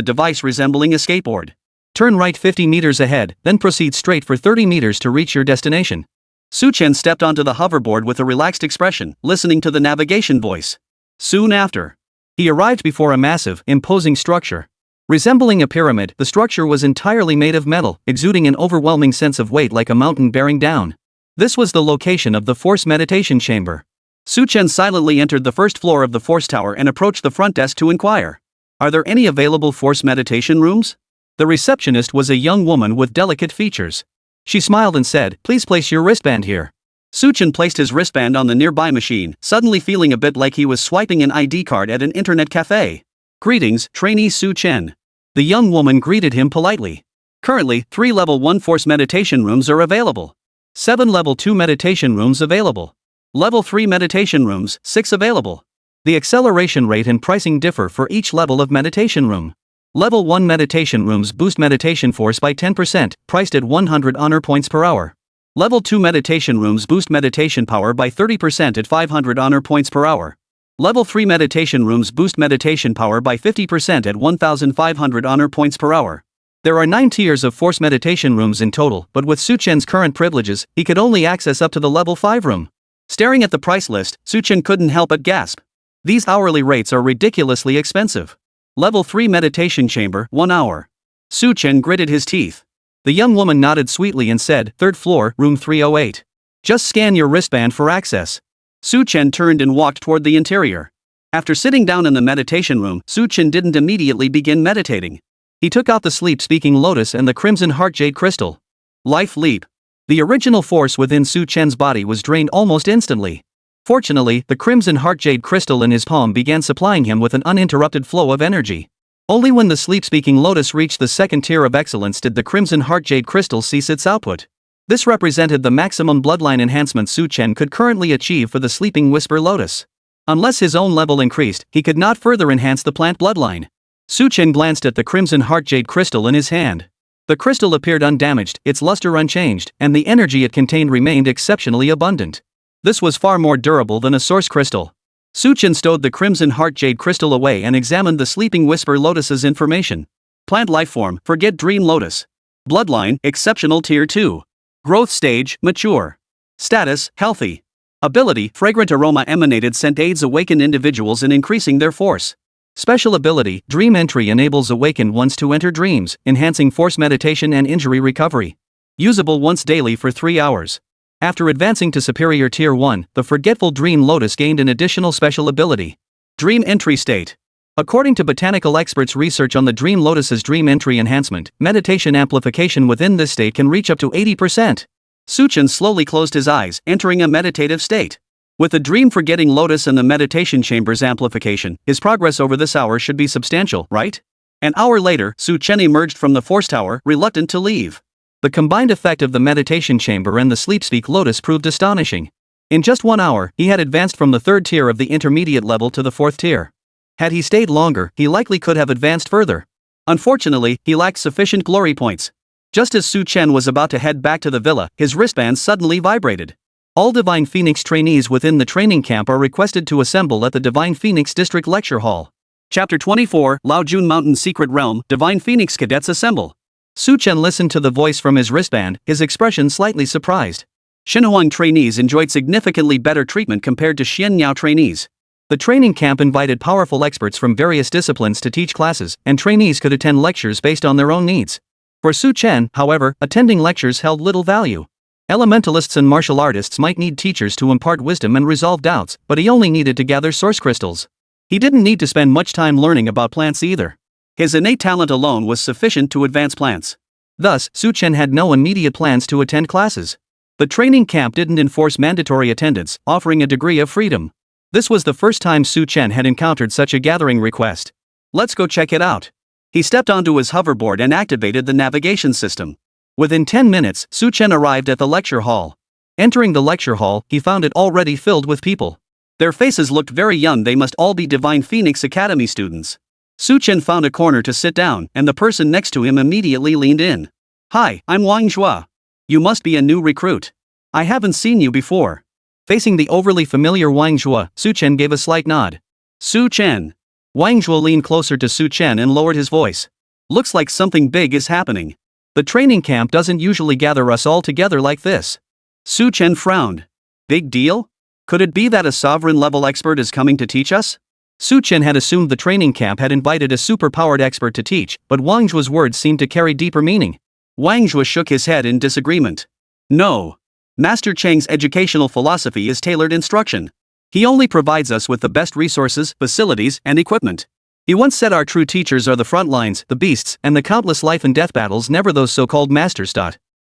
device resembling a skateboard. "Turn right 50 meters ahead, then proceed straight for 30 meters to reach your destination." Su Chen stepped onto the hoverboard with a relaxed expression, listening to the navigation voice. Soon after, he arrived before a massive, imposing structure. Resembling a pyramid, the structure was entirely made of metal, exuding an overwhelming sense of weight like a mountain bearing down. This was the location of the Force Meditation Chamber. Su Chen silently entered the first floor of the Force Tower and approached the front desk to inquire. "Are there any available Force Meditation rooms?" The receptionist was a young woman with delicate features. She smiled and said, "Please place your wristband here." Su Chen placed his wristband on the nearby machine, suddenly feeling a bit like he was swiping an ID card at an internet cafe. "Greetings, trainee Su Chen." The young woman greeted him politely. "Currently, 3 level 1 force meditation rooms are available. 7 level 2 meditation rooms available. Level 3 meditation rooms, 6 available. The acceleration rate and pricing differ for each level of meditation room. Level 1 meditation rooms boost meditation force by 10%, priced at 100 honor points per hour. Level 2 meditation rooms boost meditation power by 30% at 500 honor points per hour. Level 3 meditation rooms boost meditation power by 50% at 1,500 honor points per hour. There are 9 tiers of force meditation rooms in total, but with Su Chen's current privileges, he could only access up to the level 5 room. Staring at the price list, Su Chen couldn't help but gasp. These hourly rates are ridiculously expensive. Level 3 meditation chamber, 1 hour. Su Chen gritted his teeth. The young woman nodded sweetly and said, "3rd floor, room 308. Just scan your wristband for access." Su Chen turned and walked toward the interior. After sitting down in the meditation room, Su Chen didn't immediately begin meditating. He took out the sleep-speaking lotus and the Crimson Heart Jade Crystal. Life leap. The original force within Su Chen's body was drained almost instantly. Fortunately, the Crimson Heart Jade Crystal in his palm began supplying him with an uninterrupted flow of energy. Only when the sleep-speaking lotus reached the second tier of excellence did the crimson heart jade crystal cease its output. This represented the maximum bloodline enhancement Su Chen could currently achieve for the sleeping whisper lotus. Unless his own level increased, he could not further enhance the plant bloodline. Su Chen glanced at the crimson heart jade crystal in his hand. The crystal appeared undamaged, its luster unchanged, and the energy it contained remained exceptionally abundant. This was far more durable than a source crystal. Su Chen stowed the crimson heart jade crystal away and examined the sleeping whisper lotus's information. Plant lifeform, forget dream lotus. Bloodline, exceptional tier 2. Growth stage, mature. Status, healthy. Ability, fragrant aroma emanated scent aids awaken individuals in increasing their force. Special ability, dream entry enables awakened ones to enter dreams, enhancing force meditation and injury recovery. Usable once daily for 3 hours. After advancing to superior tier 1, the forgetful dream lotus gained an additional special ability. Dream entry state. According to botanical experts' research on the dream lotus's dream entry enhancement, meditation amplification within this state can reach up to 80%. Su Chen slowly closed his eyes, entering a meditative state. With the dream-forgetting lotus and the meditation chamber's amplification, his progress over this hour should be substantial, right? An hour later, Su Chen emerged from the force tower, reluctant to leave. The combined effect of the meditation chamber and the sleep-speak lotus proved astonishing. In just 1 hour, he had advanced from the 3rd tier of the intermediate level to the 4th tier. Had he stayed longer, he likely could have advanced further. Unfortunately, he lacked sufficient glory points. Just as Su Chen was about to head back to the villa, his wristband suddenly vibrated. All Divine Phoenix trainees within the training camp are requested to assemble at the Divine Phoenix District Lecture Hall. Chapter 24, Laojun Mountain Secret Realm, Divine Phoenix Cadets Assemble. Su Chen listened to the voice from his wristband, his expression slightly surprised. Xinhuang trainees enjoyed significantly better treatment compared to Xianyao trainees. The training camp invited powerful experts from various disciplines to teach classes, and trainees could attend lectures based on their own needs. For Su Chen, however, attending lectures held little value. Elementalists and martial artists might need teachers to impart wisdom and resolve doubts, but he only needed to gather source crystals. He didn't need to spend much time learning about plants either. His innate talent alone was sufficient to advance plants. Thus, Su Chen had no immediate plans to attend classes. The training camp didn't enforce mandatory attendance, offering a degree of freedom. This was the first time Su Chen had encountered such a gathering request. Let's go check it out. He stepped onto his hoverboard and activated the navigation system. Within 10 minutes, Su Chen arrived at the lecture hall. Entering the lecture hall, he found it already filled with people. Their faces looked very young, they must all be Divine Phoenix Academy students. Su Chen found a corner to sit down, and the person next to him immediately leaned in. Hi, I'm Wang Zhua. You must be a new recruit. I haven't seen you before. Facing the overly familiar Wang Zhua, Su Chen gave a slight nod. Su Chen. Wang Zhua leaned closer to Su Chen and lowered his voice. Looks like something big is happening. The training camp doesn't usually gather us all together like this. Su Chen frowned. Big deal? Could it be that a sovereign-level expert is coming to teach us? Su Chen had assumed the training camp had invited a super-powered expert to teach, but Wang Zhua's words seemed to carry deeper meaning. Wang Zhua shook his head in disagreement. No. Master Cheng's educational philosophy is tailored instruction. He only provides us with the best resources, facilities, and equipment. He once said our true teachers are the front lines, the beasts, and the countless life and death battles, never those so-called masters.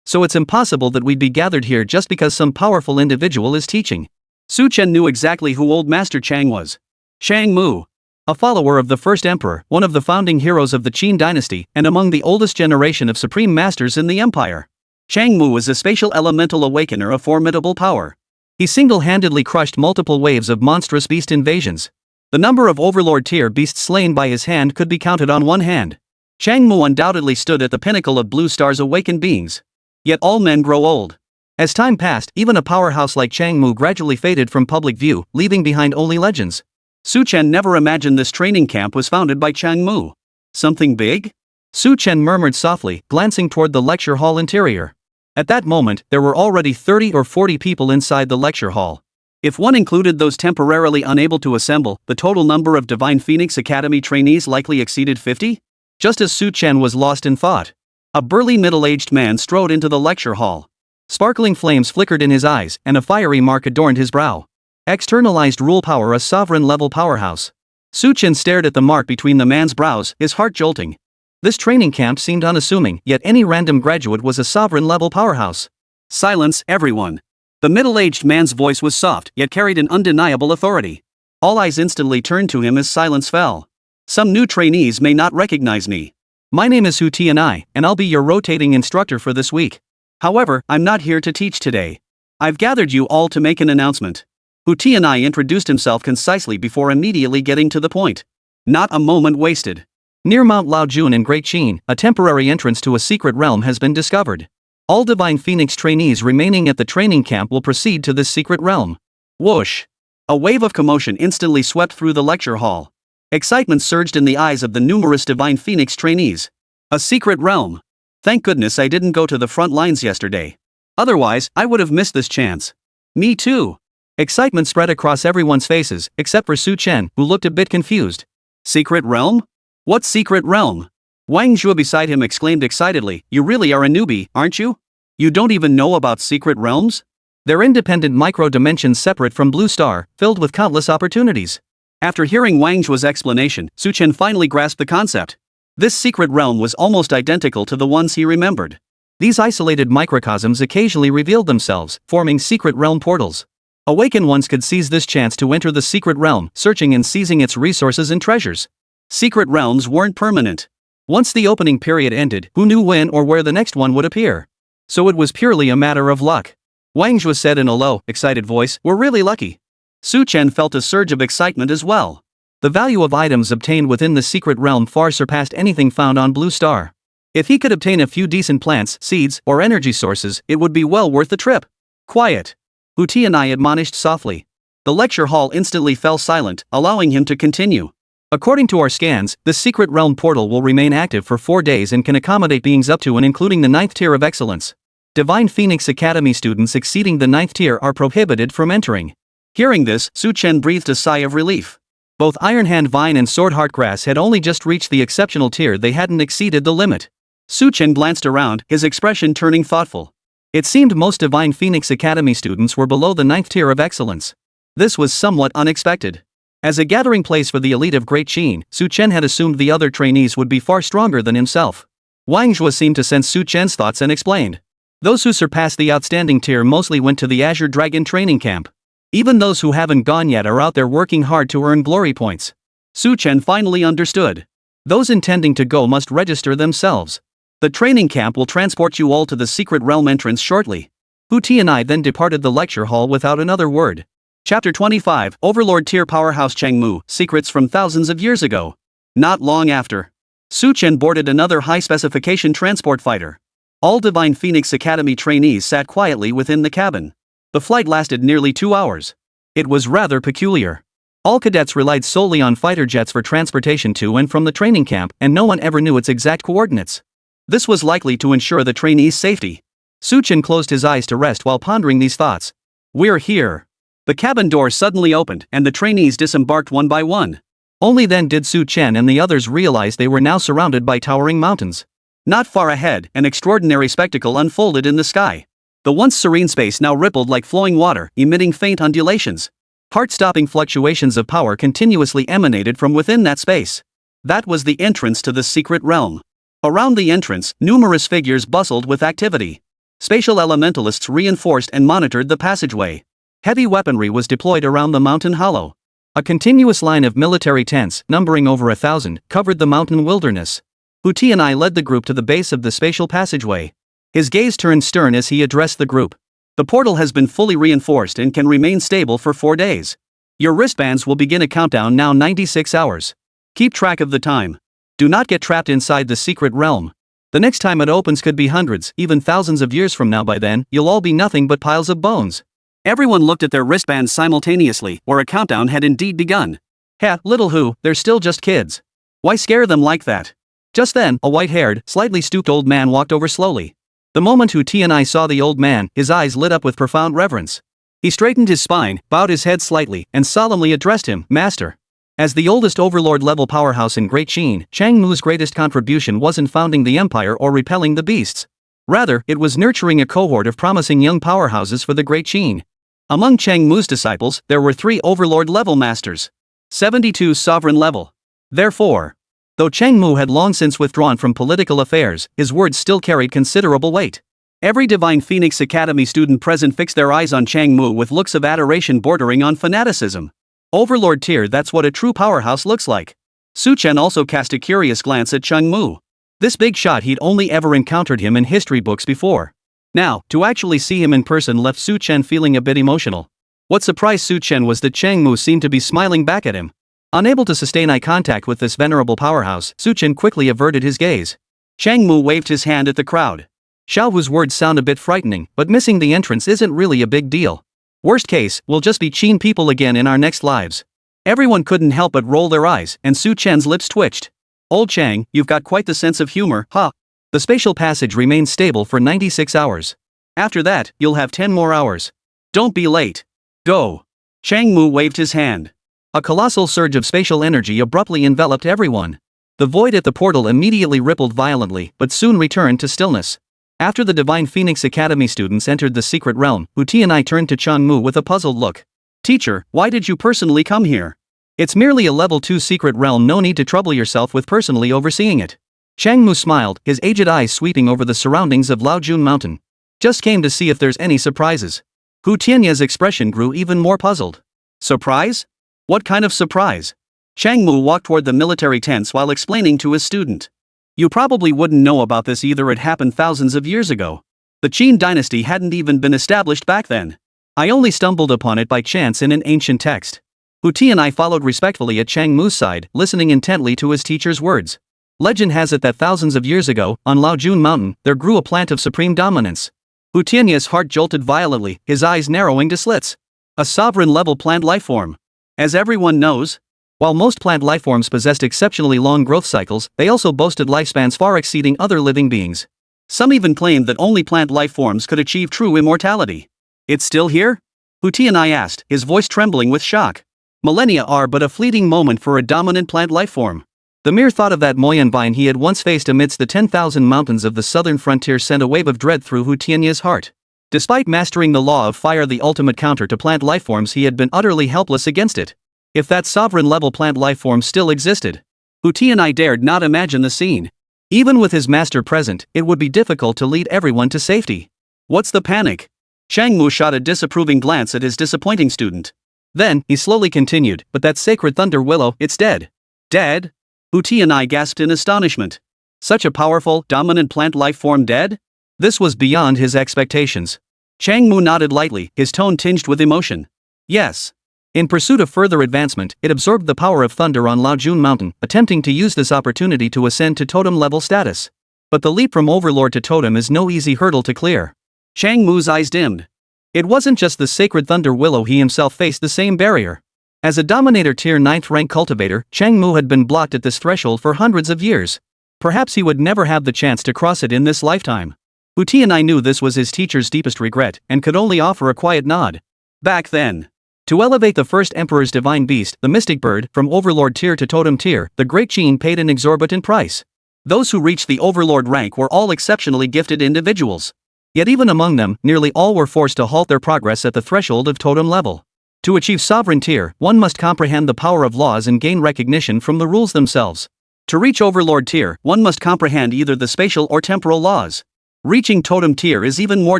So it's impossible that we'd be gathered here just because some powerful individual is teaching. Su Chen knew exactly who old Master Chang was. Chang Mu. A follower of the first emperor, one of the founding heroes of the Qin dynasty, and among the oldest generation of supreme masters in the empire. Chang Mu is a spatial elemental awakener of formidable power. He single-handedly crushed multiple waves of monstrous beast invasions. The number of overlord tier beasts slain by his hand could be counted on one hand. Chang Mu undoubtedly stood at the pinnacle of Blue Star's awakened beings. Yet all men grow old. As time passed, even a powerhouse like Chang Mu gradually faded from public view, leaving behind only legends. Su Chen never imagined this training camp was founded by Chang Mu. Something big? Su Chen murmured softly, glancing toward the lecture hall interior. At that moment, there were already 30 or 40 people inside the lecture hall. If one included those temporarily unable to assemble, the total number of Divine Phoenix Academy trainees likely exceeded 50? Just as Su Chen was lost in thought, a burly middle-aged man strode into the lecture hall. Sparkling flames flickered in his eyes, and a fiery mark adorned his brow. Externalized rule power, a sovereign-level powerhouse. Su Chen stared at the mark between the man's brows, his heart jolting. This training camp seemed unassuming, yet any random graduate was a sovereign-level powerhouse. Silence, everyone. The middle-aged man's voice was soft, yet carried an undeniable authority. All eyes instantly turned to him as silence fell. Some new trainees may not recognize me. My name is Hu-Tianai, and I'll be your rotating instructor for this week. However, I'm not here to teach today. I've gathered you all to make an announcement. Hu-Tianai introduced himself concisely before immediately getting to the point. Not a moment wasted. Near Mount Laojun in Great Qin, a temporary entrance to a secret realm has been discovered. All Divine Phoenix trainees remaining at the training camp will proceed to this secret realm. Whoosh! A wave of commotion instantly swept through the lecture hall. Excitement surged in the eyes of the numerous Divine Phoenix trainees. A secret realm. Thank goodness I didn't go to the front lines yesterday. Otherwise, I would have missed this chance. Me too. Excitement spread across everyone's faces, except for Su Chen, who looked a bit confused. Secret realm? What secret realm? Wang Zhuo beside him exclaimed excitedly, "You really are a newbie, aren't you? You don't even know about secret realms? They're independent micro-dimensions separate from Blue Star, filled with countless opportunities." After hearing Wang Zhuo's explanation, Su Chen finally grasped the concept. This secret realm was almost identical to the ones he remembered. These isolated microcosms occasionally revealed themselves, forming secret realm portals. Awakened ones could seize this chance to enter the secret realm, searching and seizing its resources and treasures. Secret realms weren't permanent. Once the opening period ended, who knew when or where the next one would appear? So it was purely a matter of luck. Wang Zhuo said in a low, excited voice, "We're really lucky." Su Chen felt a surge of excitement as well. The value of items obtained within the secret realm far surpassed anything found on Blue Star. If he could obtain a few decent plants, seeds, or energy sources, it would be well worth the trip. Quiet. Hu-Tianai admonished softly. The lecture hall instantly fell silent, allowing him to continue. According to our scans, the secret realm portal will remain active for 4 days and can accommodate beings up to and including the 9th tier of excellence. Divine Phoenix Academy students exceeding the 9th tier are prohibited from entering. Hearing this, Su Chen breathed a sigh of relief. Both Iron Hand Vine and Sword Heart Grass had only just reached the exceptional tier, they hadn't exceeded the limit. Su Chen glanced around, his expression turning thoughtful. It seemed most Divine Phoenix Academy students were below the 9th tier of excellence. This was somewhat unexpected. As a gathering place for the elite of Great Qin, Su Chen had assumed the other trainees would be far stronger than himself. Wang Zhuo seemed to sense Su Chen's thoughts and explained. Those who surpassed the outstanding tier mostly went to the Azure Dragon training camp. Even those who haven't gone yet are out there working hard to earn glory points. Su Chen finally understood. Those intending to go must register themselves. The training camp will transport you all to the secret realm entrance shortly. Hu-Tianai then departed the lecture hall without another word. Chapter 25, Overlord Tier Powerhouse Cheng Mu, Secrets from Thousands of Years Ago. Not long after, Su Chen boarded another high-specification transport fighter. All Divine Phoenix Academy trainees sat quietly within the cabin. The flight lasted nearly 2 hours. It was rather peculiar. All cadets relied solely on fighter jets for transportation to and from the training camp, and no one ever knew its exact coordinates. This was likely to ensure the trainees' safety. Su Chen closed his eyes to rest while pondering these thoughts. We're here. The cabin door suddenly opened, and the trainees disembarked one by one. Only then did Su Chen and the others realize they were now surrounded by towering mountains. Not far ahead, an extraordinary spectacle unfolded in the sky. The once serene space now rippled like flowing water, emitting faint undulations. Heart-stopping fluctuations of power continuously emanated from within that space. That was the entrance to the secret realm. Around the entrance, numerous figures bustled with activity. Spatial elementalists reinforced and monitored the passageway. Heavy weaponry was deployed around the mountain hollow. A continuous line of military tents, numbering over 1,000, covered the mountain wilderness. Hu-Tianai led the group to the base of the spatial passageway. His gaze turned stern as he addressed the group. The portal has been fully reinforced and can remain stable for 4 days. Your wristbands will begin a countdown now 96 hours. Keep track of the time. Do not get trapped inside the secret realm. The next time it opens could be hundreds, even thousands of years from now. By then, you'll all be nothing but piles of bones. Everyone looked at their wristbands simultaneously, or a countdown had indeed begun. Heh, little Hu, they're still just kids. Why scare them like that? Just then, a white-haired, slightly stooped old man walked over slowly. The moment Hu-Tianai saw the old man, his eyes lit up with profound reverence. He straightened his spine, bowed his head slightly, and solemnly addressed him, Master. As the oldest overlord-level powerhouse in Great Qin, Cheng Mu's greatest contribution wasn't founding the empire or repelling the beasts. Rather, it was nurturing a cohort of promising young powerhouses for the Great Qin. Among Cheng Mu's disciples, there were 3 overlord-level masters. 72 sovereign level. Therefore, though Cheng Mu had long since withdrawn from political affairs, his words still carried considerable weight. Every Divine Phoenix Academy student present fixed their eyes on Cheng Mu with looks of adoration bordering on fanaticism. Overlord tier, that's what a true powerhouse looks like. Su Chen also cast a curious glance at Cheng Mu. This big shot, he'd only ever encountered him in history books before. Now, to actually see him in person left Su Chen feeling a bit emotional. What surprised Su Chen was that Cheng Mu seemed to be smiling back at him. Unable to sustain eye contact with this venerable powerhouse, Su Chen quickly averted his gaze. Cheng Mu waved his hand at the crowd. Xiao Hu's words sound a bit frightening, but missing the entrance isn't really a big deal. Worst case, we'll just be Qin people again in our next lives. Everyone couldn't help but roll their eyes, and Su Chen's lips twitched. Old Chang, you've got quite the sense of humor, huh? The spatial passage remains stable for 96 hours. After that, you'll have 10 more hours. Don't be late. Go. Chang Mu waved his hand. A colossal surge of spatial energy abruptly enveloped everyone. The void at the portal immediately rippled violently, but soon returned to stillness. After the Divine Phoenix Academy students entered the secret realm, Hu Tianai turned to Cheng Mu with a puzzled look. Teacher, why did you personally come here? It's merely a level 2 secret realm, no need to trouble yourself with personally overseeing it. Cheng Mu smiled, his aged eyes sweeping over the surroundings of Laojun Mountain. Just came to see if there's any surprises. Hu Tiany's expression grew even more puzzled. Surprise? What kind of surprise? Cheng Mu walked toward the military tents while explaining to his student. You probably wouldn't know about this either, it happened thousands of years ago. The Qin dynasty hadn't even been established back then. I only stumbled upon it by chance in an ancient text. Hu Tianai followed respectfully at Cheng Mu's side, listening intently to his teacher's words. Legend has it that thousands of years ago, on Laojun Mountain, there grew a plant of supreme dominance. Hu Tiany's heart jolted violently, his eyes narrowing to slits. A sovereign-level plant lifeform. As everyone knows, while most plant lifeforms possessed exceptionally long growth cycles, they also boasted lifespans far exceeding other living beings. Some even claimed that only plant lifeforms could achieve true immortality. It's still here? Hu Tianai asked, his voice trembling with shock. Millennia are but a fleeting moment for a dominant plant lifeform. The mere thought of that Moyan vine he had once faced amidst the 10,000 mountains of the southern frontier sent a wave of dread through Hu Tiany's heart. Despite mastering the law of fire, the ultimate counter to plant lifeforms, he had been utterly helpless against it. If that sovereign-level plant lifeform still existed, Hu Tianai dared not imagine the scene. Even with his master present, it would be difficult to lead everyone to safety. What's the panic? Cheng Mu shot a disapproving glance at his disappointing student. Then, he slowly continued, but that sacred thunder willow, it's dead. Dead? Hu Tianai gasped in astonishment. Such a powerful, dominant plant life form dead? This was beyond his expectations. Cheng Mu nodded lightly, his tone tinged with emotion. Yes. In pursuit of further advancement, it absorbed the power of thunder on Laojun Mountain, attempting to use this opportunity to ascend to totem-level status. But the leap from overlord to totem is no easy hurdle to clear. Cheng Mu's eyes dimmed. It wasn't just the sacred thunder willow, he himself faced the same barrier. As a Dominator Tier 9th rank cultivator, Cheng Mu had been blocked at this threshold for hundreds of years. Perhaps he would never have the chance to cross it in this lifetime. Hu Tianai knew this was his teacher's deepest regret, and could only offer a quiet nod. Back then, to elevate the first Emperor's divine beast, the Mystic Bird, from Overlord tier to Totem tier, the Great Qin paid an exorbitant price. Those who reached the Overlord rank were all exceptionally gifted individuals. Yet even among them, nearly all were forced to halt their progress at the threshold of Totem level. To achieve Sovereign tier, one must comprehend the power of laws and gain recognition from the rules themselves. To reach Overlord tier, one must comprehend either the spatial or temporal laws. Reaching Totem tier is even more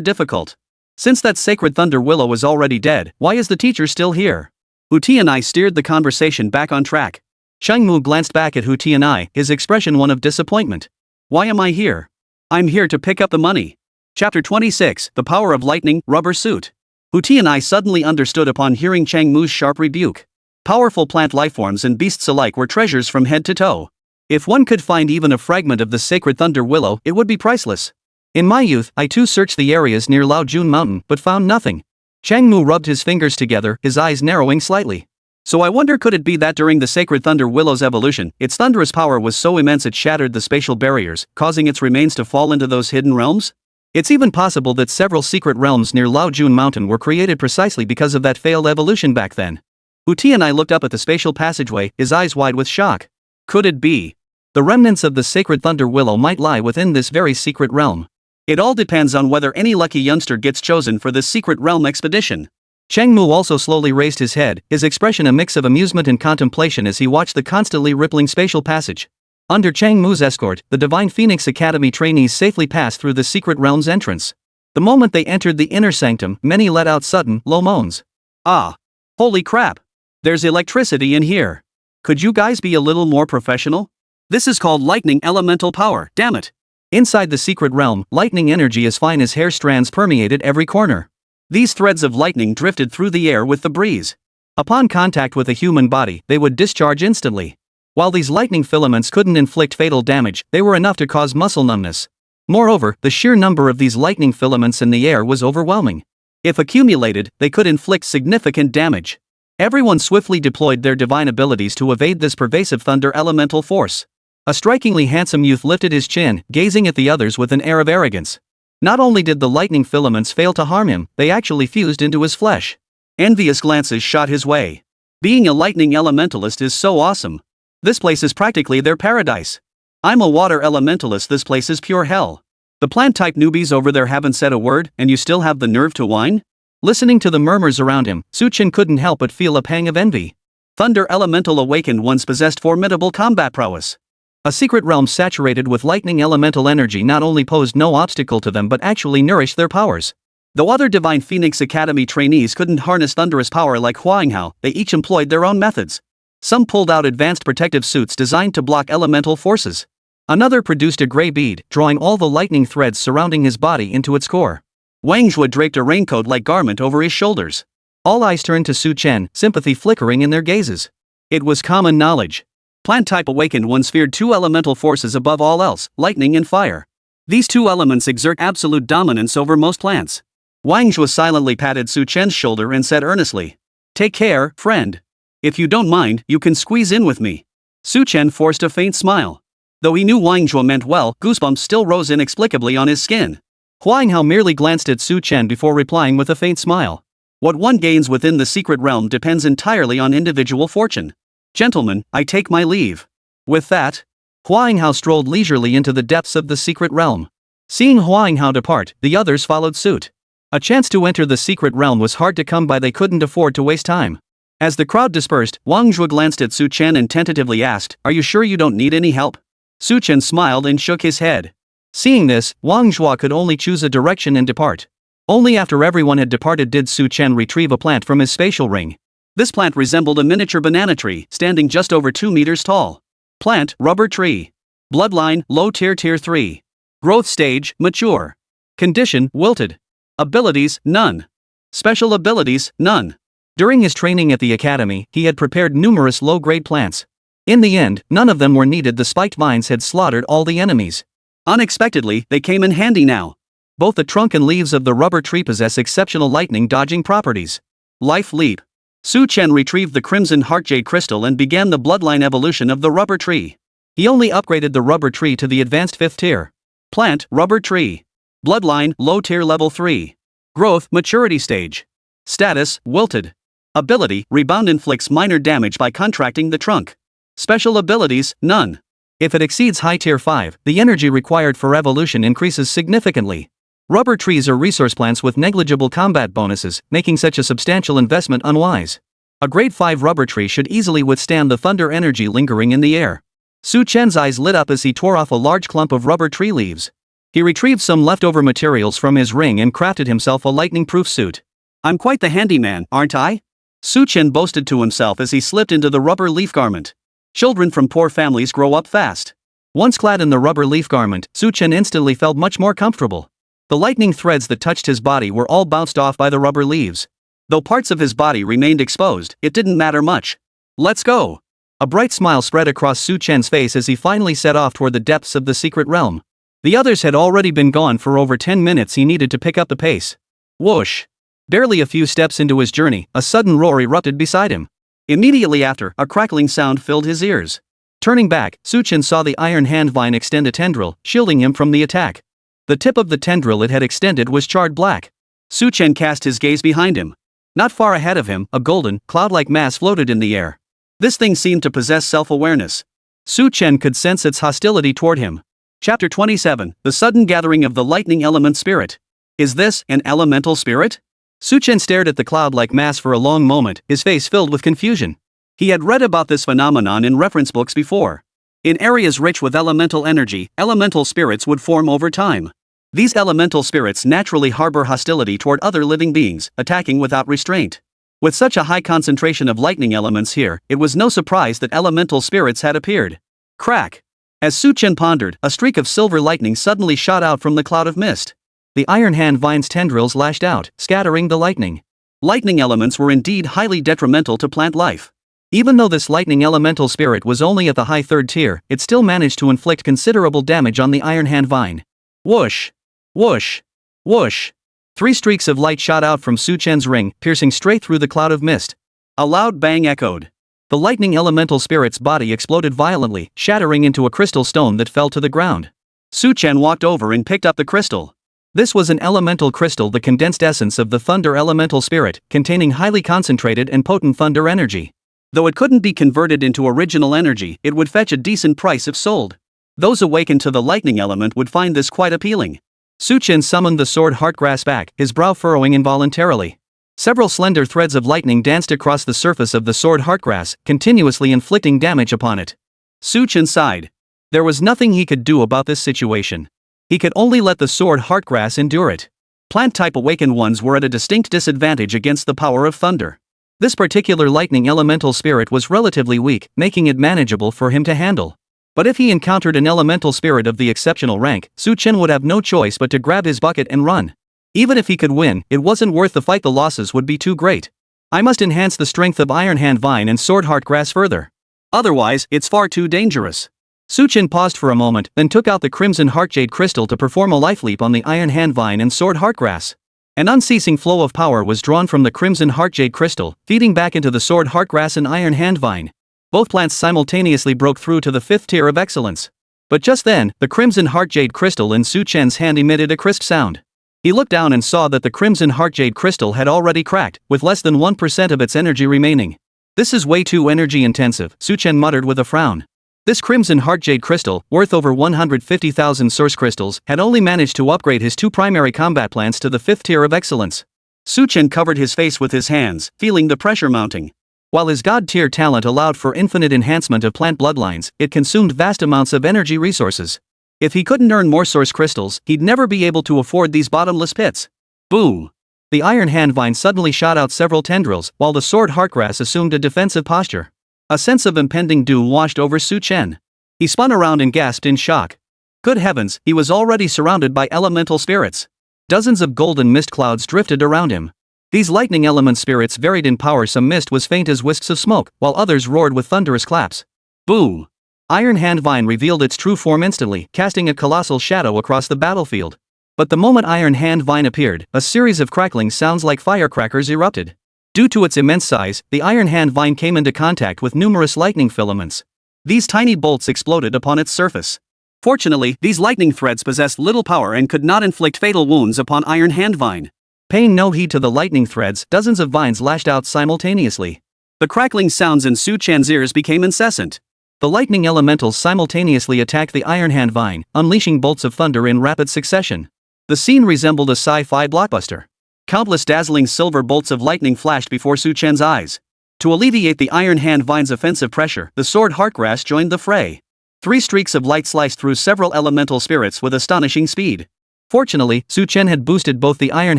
difficult. Since that sacred thunder willow is already dead, why is the teacher still here? Hu Tianai steered the conversation back on track. Cheng Mu glanced back at Hu Tianai, his expression one of disappointment. Why am I here? I'm here to pick up the money. Chapter 26, The Power of Lightning, Rubber Suit. Hu Tianai suddenly understood upon hearing Cheng Mu's sharp rebuke. Powerful plant lifeforms and beasts alike were treasures from head to toe. If one could find even a fragment of the sacred thunder willow, it would be priceless. In my youth, I too searched the areas near Laojun Mountain, but found nothing. Cheng Mu rubbed his fingers together, his eyes narrowing slightly. So I wonder, could it be that during the sacred thunder willow's evolution, its thunderous power was so immense it shattered the spatial barriers, causing its remains to fall into those hidden realms? It's even possible that several secret realms near Laojun Mountain were created precisely because of that failed evolution back then. Hu Tianai looked up at the spatial passageway, his eyes wide with shock. Could it be? The remnants of the sacred thunder willow might lie within this very secret realm. It all depends on whether any lucky youngster gets chosen for this secret realm expedition. Cheng Mu also slowly raised his head, his expression a mix of amusement and contemplation as he watched the constantly rippling spatial passage. Under Cheng Mu's escort, the Divine Phoenix Academy trainees safely passed through the secret realm's entrance. The moment they entered the inner sanctum, many let out sudden, low moans. Ah! Holy crap! There's electricity in here! Could you guys be a little more professional? This is called lightning elemental power, damn it. Inside the secret realm, lightning energy as fine as hair strands permeated every corner. These threads of lightning drifted through the air with the breeze. Upon contact with a human body, they would discharge instantly. While these lightning filaments couldn't inflict fatal damage, they were enough to cause muscle numbness. Moreover, the sheer number of these lightning filaments in the air was overwhelming. If accumulated, they could inflict significant damage. Everyone swiftly deployed their divine abilities to evade this pervasive thunder elemental force. A strikingly handsome youth lifted his chin, gazing at the others with an air of arrogance. Not only did the lightning filaments fail to harm him, they actually fused into his flesh. Envious glances shot his way. Being a lightning elementalist is so awesome. This place is practically their paradise. I'm a water elementalist, this place is pure hell. The plant-type newbies over there haven't said a word, and you still have the nerve to whine? Listening to the murmurs around him, Chen couldn't help but feel a pang of envy. Thunder Elemental Awakened once possessed formidable combat prowess. A secret realm saturated with lightning elemental energy not only posed no obstacle to them but actually nourished their powers. Though other Divine Phoenix Academy trainees couldn't harness thunderous power like Huanghao, they each employed their own methods. Some pulled out advanced protective suits designed to block elemental forces. Another produced a gray bead, drawing all the lightning threads surrounding his body into its core. Wang Zhuo draped a raincoat-like garment over his shoulders. All eyes turned to Chen, sympathy flickering in their gazes. It was common knowledge. Plant-type awakened ones feared two elemental forces above all else, lightning and fire. These two elements exert absolute dominance over most plants. Wang Zhuo silently patted Chen's shoulder and said earnestly, "Take care, friend. If you don't mind, you can squeeze in with me." Chen forced a faint smile. Though he knew Wang Zhuo meant well, goosebumps still rose inexplicably on his skin. Huanghao merely glanced at Chen before replying with a faint smile. What one gains within the secret realm depends entirely on individual fortune. Gentlemen, I take my leave. With that, Huanghao strolled leisurely into the depths of the secret realm. Seeing Huanghao depart, the others followed suit. A chance to enter the secret realm was hard to come by, they couldn't afford to waste time. As the crowd dispersed, Wang Zhuo glanced at Chen and tentatively asked, "Are you sure you don't need any help?" Chen smiled and shook his head. Seeing this, Wang Zhuo could only choose a direction and depart. Only after everyone had departed did Chen retrieve a plant from his spatial ring. This plant resembled a miniature banana tree, standing just over 2 meters tall. Plant, rubber tree. Bloodline, low tier 3. Growth stage, mature. Condition, wilted. Abilities, none. Special abilities, none. During his training at the academy, he had prepared numerous low-grade plants. In the end, none of them were needed. The spiked vines had slaughtered all the enemies. Unexpectedly, they came in handy now. Both the trunk and leaves of the rubber tree possess exceptional lightning-dodging properties. Life leap. Chen retrieved the crimson heart jade crystal and began the bloodline evolution of the rubber tree. He only upgraded the rubber tree to the advanced 5th tier. Plant, rubber tree. Bloodline, low tier level 3. Growth, maturity stage. Status, wilted. Ability, rebound, inflicts minor damage by contracting the trunk. Special abilities, none. If it exceeds high tier 5, the energy required for evolution increases significantly. Rubber trees are resource plants with negligible combat bonuses, making such a substantial investment unwise. A grade 5 rubber tree should easily withstand the thunder energy lingering in the air. Chen's eyes lit up as he tore off a large clump of rubber tree leaves. He retrieved some leftover materials from his ring and crafted himself a lightning-proof suit. "I'm quite the handyman, aren't I?" Chen boasted to himself as he slipped into the rubber leaf garment. Children from poor families grow up fast. Once clad in the rubber leaf garment, Chen instantly felt much more comfortable. The lightning threads that touched his body were all bounced off by the rubber leaves. Though parts of his body remained exposed, it didn't matter much. "Let's go." A bright smile spread across Chen's face as he finally set off toward the depths of the secret realm. The others had already been gone for over 10 minutes. He needed to pick up the pace. Whoosh! Barely a few steps into his journey, a sudden roar erupted beside him. Immediately after, a crackling sound filled his ears. Turning back, Chen saw the iron hand vine extend a tendril, shielding him from the attack. The tip of the tendril it had extended was charred black. Chen cast his gaze behind him. Not far ahead of him, a golden, cloud-like mass floated in the air. This thing seemed to possess self-awareness. Chen could sense its hostility toward him. Chapter 27, The Sudden Gathering of the Lightning Element Spirit. Is this an elemental spirit? Chen stared at the cloud-like mass for a long moment, his face filled with confusion. He had read about this phenomenon in reference books before. In areas rich with elemental energy, elemental spirits would form over time. These elemental spirits naturally harbor hostility toward other living beings, attacking without restraint. With such a high concentration of lightning elements here, it was no surprise that elemental spirits had appeared. Crack! As Su Chen pondered, a streak of silver lightning suddenly shot out from the cloud of mist. The iron hand vine's tendrils lashed out, scattering the lightning. Lightning elements were indeed highly detrimental to plant life. Even though this lightning elemental spirit was only at the high third tier, it still managed to inflict considerable damage on the iron hand vine. Whoosh! Whoosh! Whoosh! 3 streaks of light shot out from Su Chen's ring, piercing straight through the cloud of mist. A loud bang echoed. The lightning elemental spirit's body exploded violently, shattering into a crystal stone that fell to the ground. Su Chen walked over and picked up the crystal. This was an elemental crystal, the condensed essence of the thunder elemental spirit, containing highly concentrated and potent thunder energy. Though it couldn't be converted into original energy, it would fetch a decent price if sold. Those awakened to the lightning element would find this quite appealing. Su Chen summoned the sword heartgrass back, his brow furrowing involuntarily. Several slender threads of lightning danced across the surface of the sword heartgrass, continuously inflicting damage upon it. Su Chen sighed. There was nothing he could do about this situation. He could only let the sword heartgrass endure it. Plant-type awakened ones were at a distinct disadvantage against the power of thunder. This particular lightning elemental spirit was relatively weak, making it manageable for him to handle. But if he encountered an elemental spirit of the exceptional rank, Su Chen would have no choice but to grab his bucket and run. Even if he could win, it wasn't worth the fight, the losses would be too great. I must enhance the strength of Iron Hand Vine and Sword Heart Grass further. Otherwise, it's far too dangerous. Su Chen paused for a moment, then took out the Crimson Heart Jade Crystal to perform a life leap on the Iron Hand Vine and Sword Heart Grass. An unceasing flow of power was drawn from the Crimson Heart Jade Crystal, feeding back into the Sword Heart Grass and Iron Hand Vine. Both plants simultaneously broke through to the 5th tier of excellence. But just then, the Crimson Heart Jade Crystal in Su Chen's hand emitted a crisp sound. He looked down and saw that the Crimson Heart Jade Crystal had already cracked, with less than 1% of its energy remaining. This is way too energy intensive, Su Chen muttered with a frown. This Crimson Heart Jade Crystal, worth over 150,000 source crystals, had only managed to upgrade his 2 primary combat plants to the 5th tier of excellence. Su Chen covered his face with his hands, feeling the pressure mounting. While his god-tier talent allowed for infinite enhancement of plant bloodlines, it consumed vast amounts of energy resources. If he couldn't earn more source crystals, he'd never be able to afford these bottomless pits. Boom! The Iron Hand Vine suddenly shot out several tendrils, while the Sword Heartgrass assumed a defensive posture. A sense of impending doom washed over Su Chen. He spun around and gasped in shock. Good heavens, he was already surrounded by elemental spirits. Dozens of golden mist clouds drifted around him. These lightning element spirits varied in power. Some mist was faint as wisps of smoke, while others roared with thunderous claps. Boom! Iron Hand Vine revealed its true form instantly, casting a colossal shadow across the battlefield. But the moment Iron Hand Vine appeared, a series of crackling sounds like firecrackers erupted. Due to its immense size, the Iron Hand Vine came into contact with numerous lightning filaments. These tiny bolts exploded upon its surface. Fortunately, these lightning threads possessed little power and could not inflict fatal wounds upon Iron Hand Vine. Paying no heed to the lightning threads, dozens of vines lashed out simultaneously. The crackling sounds in Su Chen's ears became incessant. The lightning elementals simultaneously attacked the Iron Hand Vine, unleashing bolts of thunder in rapid succession. The scene resembled a sci-fi blockbuster. Countless dazzling silver bolts of lightning flashed before Su Chen's eyes. To alleviate the Iron Hand Vine's offensive pressure, the Sword Heartgrass joined the fray. 3 streaks of light sliced through several elemental spirits with astonishing speed. Fortunately, Su Chen had boosted both the Iron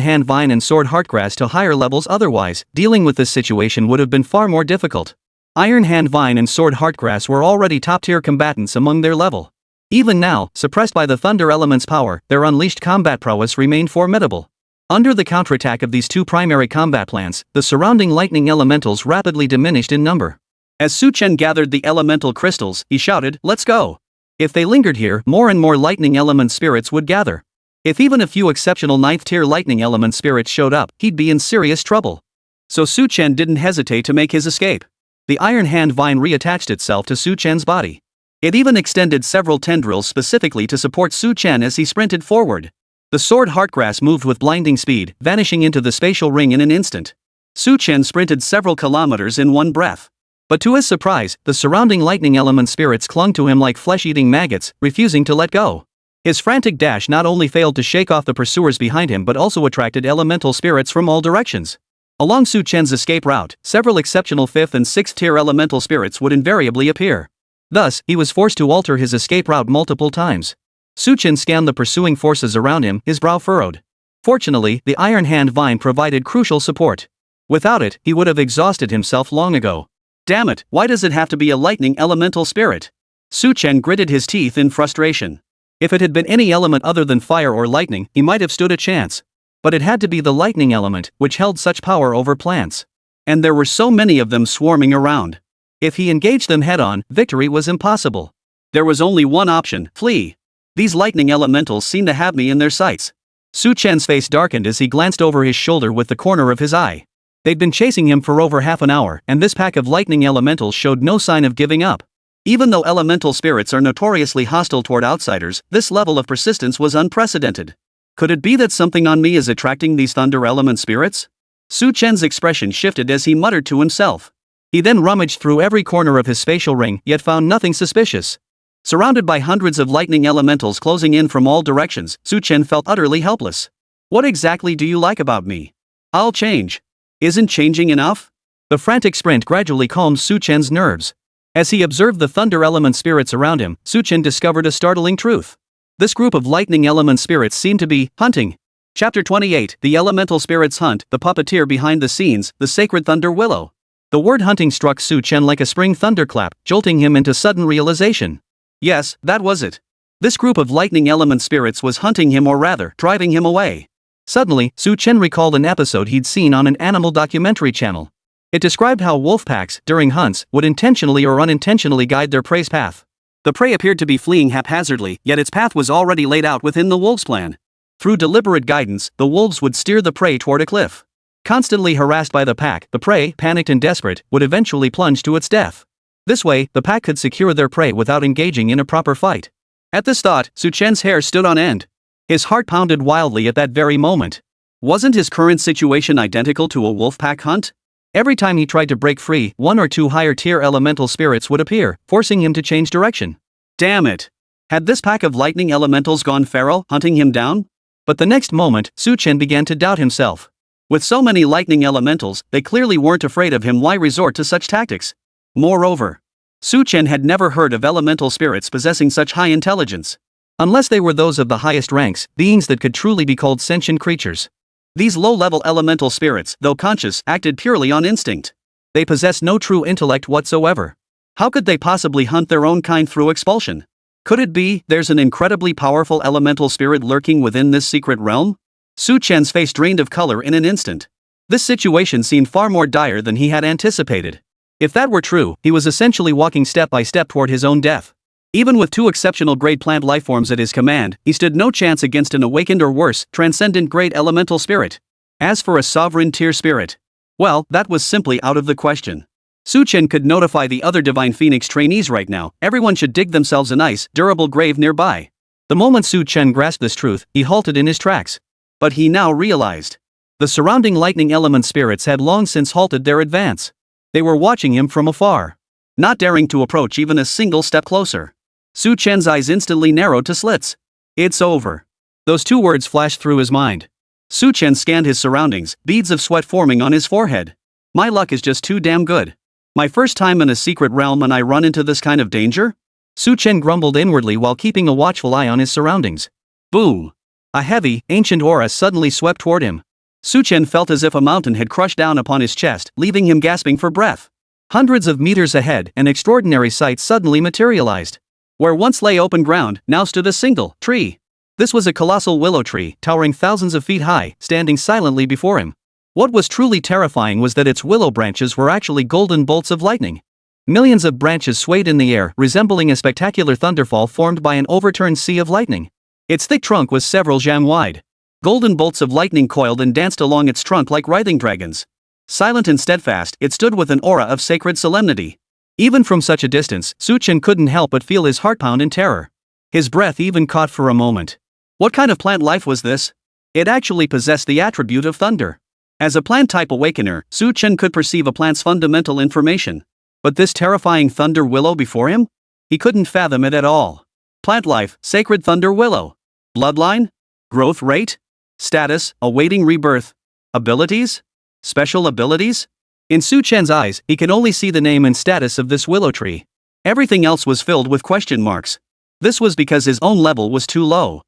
Hand Vine and Sword Heartgrass to higher levels, otherwise, dealing with this situation would have been far more difficult. Iron Hand Vine and Sword Heartgrass were already top-tier combatants among their level. Even now, suppressed by the Thunder Element's power, their unleashed combat prowess remained formidable. Under the counterattack of these 2 primary combat plants, the surrounding lightning elementals rapidly diminished in number. As Su Chen gathered the elemental crystals, he shouted, "Let's go!" If they lingered here, more and more lightning element spirits would gather. If even a few exceptional 9th-tier lightning element spirits showed up, he'd be in serious trouble. So Su Chen didn't hesitate to make his escape. The Iron Hand Vine reattached itself to Su Chen's body. It even extended several tendrils specifically to support Su Chen as he sprinted forward. The Sword Heartgrass moved with blinding speed, vanishing into the spatial ring in an instant. Su Chen sprinted several kilometers in one breath. But to his surprise, the surrounding lightning element spirits clung to him like flesh-eating maggots, refusing to let go. His frantic dash not only failed to shake off the pursuers behind him but also attracted elemental spirits from all directions. Along Su Chen's escape route, several exceptional 5th and 6th tier elemental spirits would invariably appear. Thus, he was forced to alter his escape route multiple times. Su Chen scanned the pursuing forces around him, his brow furrowed. Fortunately, the Iron Hand Vine provided crucial support. Without it, he would have exhausted himself long ago. Damn it, why does it have to be a lightning elemental spirit? Su Chen gritted his teeth in frustration. If it had been any element other than fire or lightning, he might have stood a chance. But it had to be the lightning element, which held such power over plants. And there were so many of them swarming around. If he engaged them head-on, victory was impossible. There was only one option: flee. These lightning elementals seem to have me in their sights. Su Chen's face darkened as he glanced over his shoulder with the corner of his eye. They'd been chasing him for over half an hour, and this pack of lightning elementals showed no sign of giving up. Even though elemental spirits are notoriously hostile toward outsiders, this level of persistence was unprecedented. Could it be that something on me is attracting these thunder element spirits? Su Chen's expression shifted as he muttered to himself. He then rummaged through every corner of his spatial ring, yet found nothing suspicious. Surrounded by hundreds of lightning elementals closing in from all directions, Su Chen felt utterly helpless. What exactly do you like about me? I'll change. Isn't changing enough? The frantic sprint gradually calmed Su Chen's nerves. As he observed the thunder element spirits around him, Su Chen discovered a startling truth. This group of lightning element spirits seemed to be hunting. Chapter 28, The Elemental Spirits Hunt, the puppeteer behind the scenes, the sacred thunder willow. The word hunting struck Su Chen like a spring thunderclap, jolting him into sudden realization. Yes, that was it. This group of lightning element spirits was hunting him, or rather, driving him away. Suddenly, Su Chen recalled an episode he'd seen on an animal documentary channel. It described how wolf packs, during hunts, would intentionally or unintentionally guide their prey's path. The prey appeared to be fleeing haphazardly, yet its path was already laid out within the wolf's plan. Through deliberate guidance, the wolves would steer the prey toward a cliff. Constantly harassed by the pack, the prey, panicked and desperate, would eventually plunge to its death. This way, the pack could secure their prey without engaging in a proper fight. At this thought, Su Chen's hair stood on end. His heart pounded wildly at that very moment. Wasn't his current situation identical to a wolf pack hunt? Every time he tried to break free, one or two higher-tier elemental spirits would appear, forcing him to change direction. Damn it! Had this pack of lightning elementals gone feral, hunting him down? But the next moment, Su Chen began to doubt himself. With so many lightning elementals, they clearly weren't afraid of him. Why resort to such tactics? Moreover, Su Chen had never heard of elemental spirits possessing such high intelligence. Unless they were those of the highest ranks, beings that could truly be called sentient creatures. These low-level elemental spirits, though conscious, acted purely on instinct. They possessed no true intellect whatsoever. How could they possibly hunt their own kind through expulsion? Could it be there's an incredibly powerful elemental spirit lurking within this secret realm? Su Chen's face drained of color in an instant. This situation seemed far more dire than he had anticipated. If that were true, he was essentially walking step by step toward his own death. Even with two exceptional grade plant lifeforms at his command, he stood no chance against an awakened or worse, transcendent grade elemental spirit. As for a sovereign tier spirit, well, that was simply out of the question. Su Chen could notify the other Divine Phoenix trainees right now. Everyone should dig themselves a nice, durable grave nearby. The moment Su Chen grasped this truth, he halted in his tracks. But he now realized. The surrounding lightning element spirits had long since halted their advance. They were watching him from afar, not daring to approach even a single step closer. Su Chen's eyes instantly narrowed to slits. It's over. Those two words flashed through his mind. Su Chen scanned his surroundings, beads of sweat forming on his forehead. My luck is just too damn good. My first time in a secret realm and I run into this kind of danger? Su Chen grumbled inwardly while keeping a watchful eye on his surroundings. Boom! A heavy, ancient aura suddenly swept toward him. Su Chen felt as if a mountain had crushed down upon his chest, leaving him gasping for breath. Hundreds of meters ahead, an extraordinary sight suddenly materialized. Where once lay open ground, now stood a single tree. This was a colossal willow tree, towering thousands of feet high, standing silently before him. What was truly terrifying was that its willow branches were actually golden bolts of lightning. Millions of branches swayed in the air, resembling a spectacular thunderfall formed by an overturned sea of lightning. Its thick trunk was several jam wide. Golden bolts of lightning coiled and danced along its trunk like writhing dragons. Silent and steadfast, it stood with an aura of sacred solemnity. Even from such a distance, Su Chen couldn't help but feel his heart pound in terror. His breath even caught for a moment. What kind of plant life was this? It actually possessed the attribute of thunder. As a plant-type awakener, Su Chen could perceive a plant's fundamental information. But this terrifying thunder willow before him? He couldn't fathom it at all. Plant life, sacred thunder willow. Bloodline? Growth rate? Status, awaiting rebirth. Abilities? Special abilities? In Su Chen's eyes, he could only see the name and status of this willow tree. Everything else was filled with question marks. This was because his own level was too low.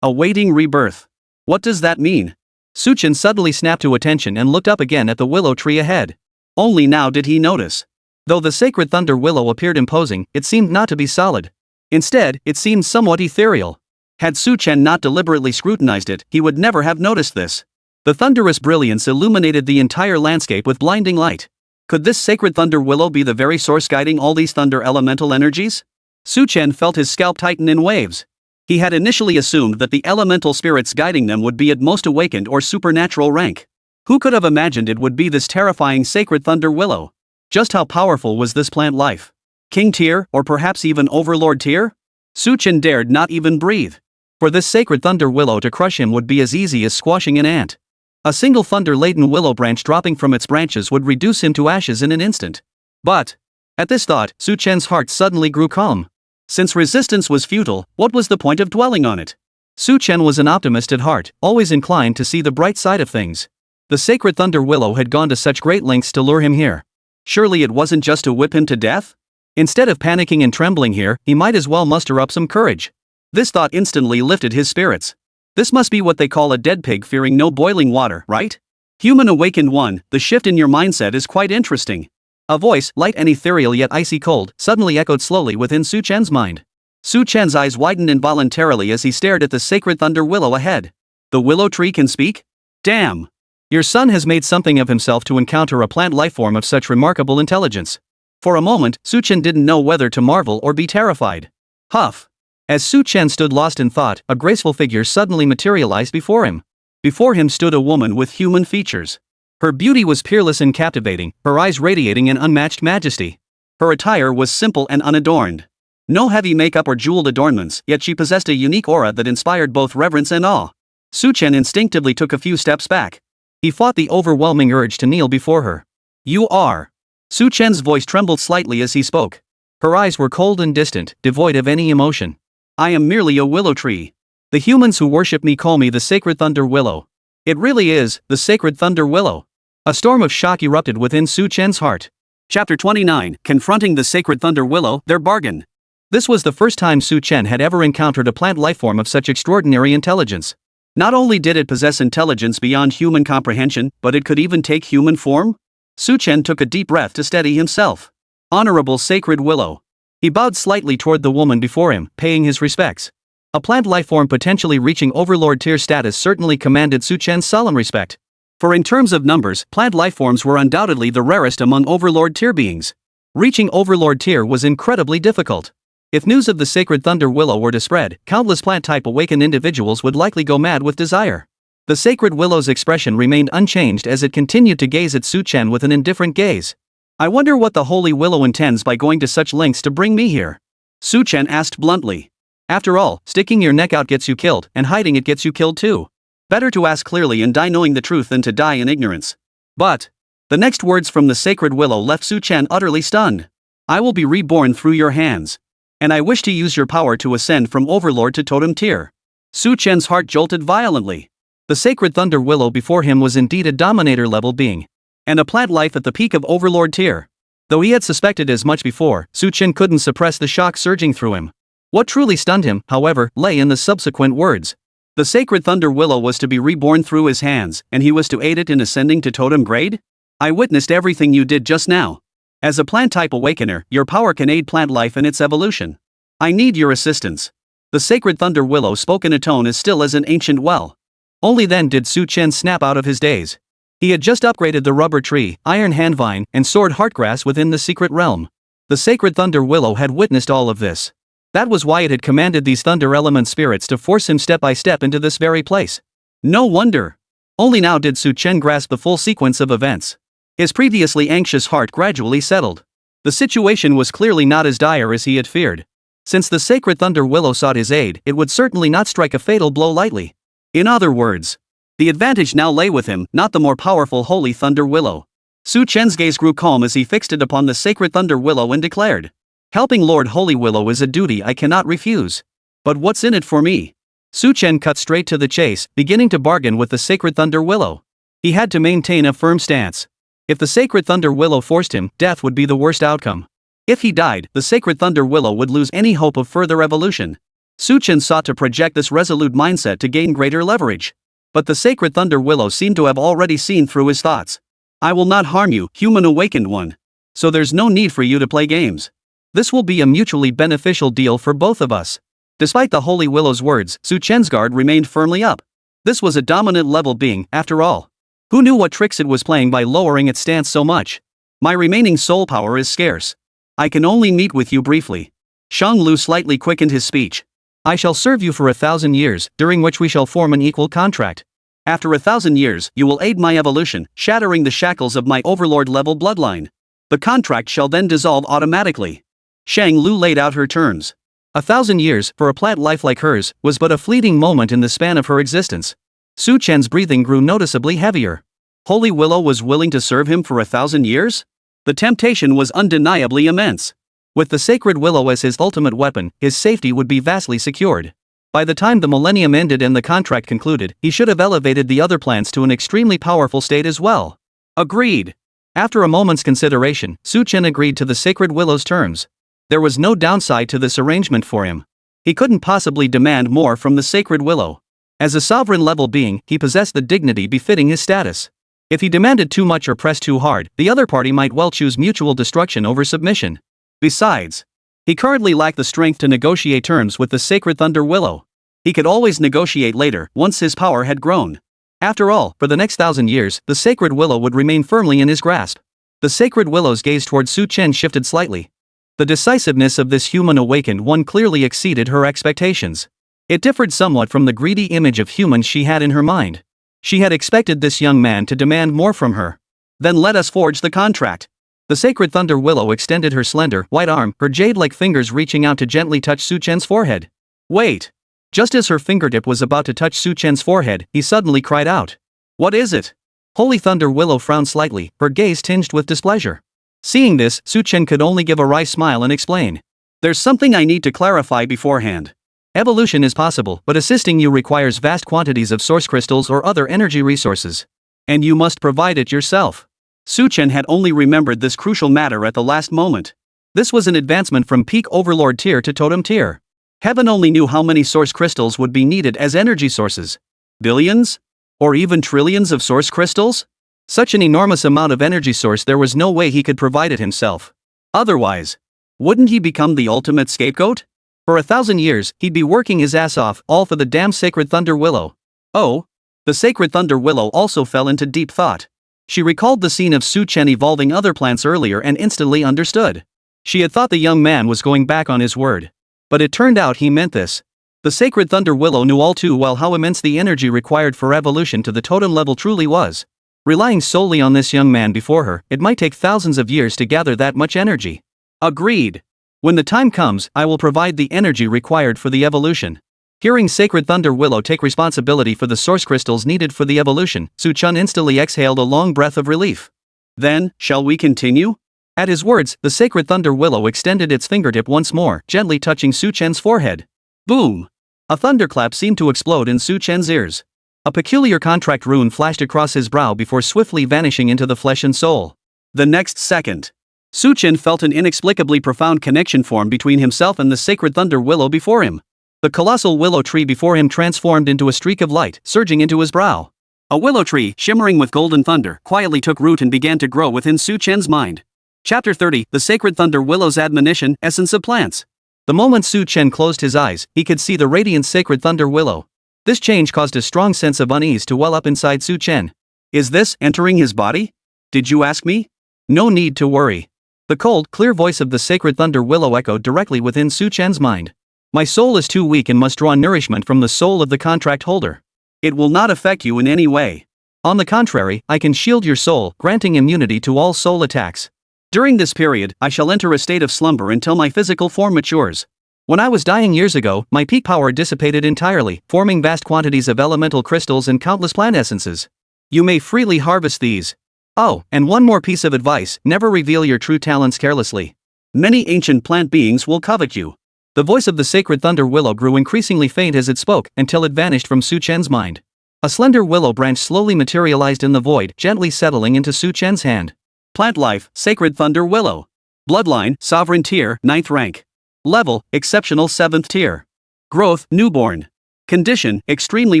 Awaiting rebirth. What does that mean? Su Chen suddenly snapped to attention and looked up again at the willow tree ahead. Only now did he notice. Though the sacred thunder willow appeared imposing, it seemed not to be solid. Instead, it seemed somewhat ethereal. Had Su Chen not deliberately scrutinized it, he would never have noticed this. The thunderous brilliance illuminated the entire landscape with blinding light. Could this sacred thunder willow be the very source guiding all these thunder elemental energies? Su Chen felt his scalp tighten in waves. He had initially assumed that the elemental spirits guiding them would be at most awakened or supernatural rank. Who could have imagined it would be this terrifying sacred thunder willow? Just how powerful was this plant life? King tier, or perhaps even overlord tier? Su Chen dared not even breathe. For this sacred thunder willow to crush him would be as easy as squashing an ant. A single thunder-laden willow branch dropping from its branches would reduce him to ashes in an instant. But, at this thought, Su Chen's heart suddenly grew calm. Since resistance was futile, what was the point of dwelling on it? Su Chen was an optimist at heart, always inclined to see the bright side of things. The sacred thunder willow had gone to such great lengths to lure him here. Surely it wasn't just to whip him to death? Instead of panicking and trembling here, he might as well muster up some courage. This thought instantly lifted his spirits. This must be what they call a dead pig fearing no boiling water, right? Human awakened one, the shift in your mindset is quite interesting. A voice, light and ethereal yet icy cold, suddenly echoed slowly within Su Chen's mind. Su Chen's eyes widened involuntarily as he stared at the sacred thunder willow ahead. The willow tree can speak? Damn! Your son has made something of himself to encounter a plant lifeform of such remarkable intelligence. For a moment, Su Chen didn't know whether to marvel or be terrified. Huff! As Su Chen stood lost in thought, a graceful figure suddenly materialized before him. Before him stood a woman with human features. Her beauty was peerless and captivating, her eyes radiating an unmatched majesty. Her attire was simple and unadorned. No heavy makeup or jeweled adornments, yet she possessed a unique aura that inspired both reverence and awe. Su Chen instinctively took a few steps back. He fought the overwhelming urge to kneel before her. You are. Su Chen's voice trembled slightly as he spoke. Her eyes were cold and distant, devoid of any emotion. I am merely a willow tree. The humans who worship me call me the sacred thunder willow. It really is, the sacred thunder willow. A storm of shock erupted within Su Chen's heart. Chapter 29, Confronting the Sacred Thunder Willow, Their Bargain. This was the first time Su Chen had ever encountered a plant lifeform of such extraordinary intelligence. Not only did it possess intelligence beyond human comprehension, but it could even take human form? Su Chen took a deep breath to steady himself. Honorable sacred willow. He bowed slightly toward the woman before him, paying his respects. A plant lifeform potentially reaching overlord tier status certainly commanded Su Chen's solemn respect. For in terms of numbers, plant lifeforms were undoubtedly the rarest among overlord tier beings. Reaching overlord tier was incredibly difficult. If news of the sacred thunder willow were to spread, countless plant-type awakened individuals would likely go mad with desire. The sacred willow's expression remained unchanged as it continued to gaze at Su Chen with an indifferent gaze. I wonder what the holy willow intends by going to such lengths to bring me here? Su Chen asked bluntly. After all, sticking your neck out gets you killed, and hiding it gets you killed too. Better to ask clearly and die knowing the truth than to die in ignorance. But the next words from the sacred willow left Su Chen utterly stunned. I will be reborn through your hands. And I wish to use your power to ascend from overlord to totem tier. Su Chen's heart jolted violently. The sacred thunder willow before him was indeed a dominator-level being. And a plant life at the peak of overlord tier. Though he had suspected as much before, Su Chen couldn't suppress the shock surging through him. What truly stunned him, however, lay in the subsequent words. The sacred thunder willow was to be reborn through his hands, and he was to aid it in ascending to totem grade? I witnessed everything you did just now. As a plant-type awakener, your power can aid plant life in its evolution. I need your assistance. The sacred thunder willow spoke in a tone as still as an ancient well. Only then did Su Chen snap out of his daze. He had just upgraded the rubber tree, iron handvine, and sword heartgrass within the secret realm. The sacred thunder willow had witnessed all of this. That was why it had commanded these thunder element spirits to force him step by step into this very place. No wonder. Only now did Su Chen grasp the full sequence of events. His previously anxious heart gradually settled. The situation was clearly not as dire as he had feared. Since the sacred thunder willow sought his aid, it would certainly not strike a fatal blow lightly. In other words, the advantage now lay with him, not the more powerful holy thunder willow. Su Chen's gaze grew calm as he fixed it upon the sacred thunder willow and declared, helping Lord Holy Willow is a duty I cannot refuse. But what's in it for me? Su Chen cut straight to the chase, beginning to bargain with the sacred thunder willow. He had to maintain a firm stance. If the sacred thunder willow forced him, death would be the worst outcome. If he died, the sacred thunder willow would lose any hope of further evolution. Su Chen sought to project this resolute mindset to gain greater leverage. But the sacred thunder willow seemed to have already seen through his thoughts. I will not harm you, human awakened one. So there's no need for you to play games. This will be a mutually beneficial deal for both of us. Despite the holy willow's words, Su Chen's guard remained firmly up. This was a dominant level being, after all. Who knew what tricks it was playing by lowering its stance so much? My remaining soul power is scarce. I can only meet with you briefly. Shang Lu slightly quickened his speech. I shall serve you for 1,000 years, during which we shall form an equal contract. After 1,000 years, you will aid my evolution, shattering the shackles of my overlord-level bloodline. The contract shall then dissolve automatically. Shang Lu laid out her terms. 1,000 years, for a plant life like hers, was but a fleeting moment in the span of her existence. Su Chen's breathing grew noticeably heavier. Holy Willow was willing to serve him for 1,000 years? The temptation was undeniably immense. With the sacred willow as his ultimate weapon, his safety would be vastly secured. By the time the millennium ended and the contract concluded, he should have elevated the other plants to an extremely powerful state as well. Agreed. After a moment's consideration, Su Chen agreed to the sacred willow's terms. There was no downside to this arrangement for him. He couldn't possibly demand more from the sacred willow. As a sovereign-level being, he possessed the dignity befitting his status. If he demanded too much or pressed too hard, the other party might well choose mutual destruction over submission. Besides, he currently lacked the strength to negotiate terms with the sacred thunder willow. He could always negotiate later, once his power had grown. After all, for the next 1,000 years, the sacred willow would remain firmly in his grasp. The sacred willow's gaze toward Su Chen shifted slightly. The decisiveness of this human awakened one clearly exceeded her expectations. It differed somewhat from the greedy image of human she had in her mind. She had expected this young man to demand more from her. Then let us forge the contract. The sacred thunder willow extended her slender, white arm, her jade-like fingers reaching out to gently touch Su Chen's forehead. Wait! Just as her fingertip was about to touch Su Chen's forehead, he suddenly cried out. What is it? Holy Thunder Willow frowned slightly, her gaze tinged with displeasure. Seeing this, Su Chen could only give a wry smile and explain. There's something I need to clarify beforehand. Evolution is possible, but assisting you requires vast quantities of source crystals or other energy resources. And you must provide it yourself. Su Chen had only remembered this crucial matter at the last moment. This was an advancement from peak overlord tier to totem tier. Heaven only knew how many source crystals would be needed as energy sources. Billions? Or even trillions of source crystals? Such an enormous amount of energy source, there was no way he could provide it himself. Otherwise, wouldn't he become the ultimate scapegoat? For 1,000 years, he'd be working his ass off, all for the damn sacred thunder willow. Oh? The sacred thunder willow also fell into deep thought. She recalled the scene of Su Chen evolving other plants earlier and instantly understood. She had thought the young man was going back on his word. But it turned out he meant this. The sacred thunder willow knew all too well how immense the energy required for evolution to the totem level truly was. Relying solely on this young man before her, it might take thousands of years to gather that much energy. Agreed. When the time comes, I will provide the energy required for the evolution. Hearing Sacred Thunder Willow take responsibility for the source crystals needed for the evolution, Su Chen instantly exhaled a long breath of relief. Then, shall we continue? At his words, the Sacred Thunder Willow extended its fingertip once more, gently touching Su Chen's forehead. Boom! A thunderclap seemed to explode in Su Chen's ears. A peculiar contract rune flashed across his brow before swiftly vanishing into the flesh and soul. The next second, Su Chen felt an inexplicably profound connection form between himself and the Sacred Thunder Willow before him. The colossal willow tree before him transformed into a streak of light, surging into his brow. A willow tree, shimmering with golden thunder, quietly took root and began to grow within Su Chen's mind. Chapter 30, The Sacred Thunder Willow's Admonition, Essence of Plants. The moment Su Chen closed his eyes, he could see the radiant Sacred Thunder Willow. This change caused a strong sense of unease to well up inside Su Chen. Is this entering his body? Did you ask me? No need to worry. The cold, clear voice of the Sacred Thunder Willow echoed directly within Su Chen's mind. My soul is too weak and must draw nourishment from the soul of the contract holder. It will not affect you in any way. On the contrary, I can shield your soul, granting immunity to all soul attacks. During this period, I shall enter a state of slumber until my physical form matures. When I was dying years ago, my peak power dissipated entirely, forming vast quantities of elemental crystals and countless plant essences. You may freely harvest these. Oh, and one more piece of advice, never reveal your true talents carelessly. Many ancient plant beings will covet you. The voice of the Sacred Thunder Willow grew increasingly faint as it spoke, until it vanished from Su Chen's mind. A slender willow branch slowly materialized in the void, gently settling into Su Chen's hand. Plant life, Sacred Thunder Willow. Bloodline, Sovereign Tier, 9th rank. Level, Exceptional 7th tier. Growth, Newborn. Condition, extremely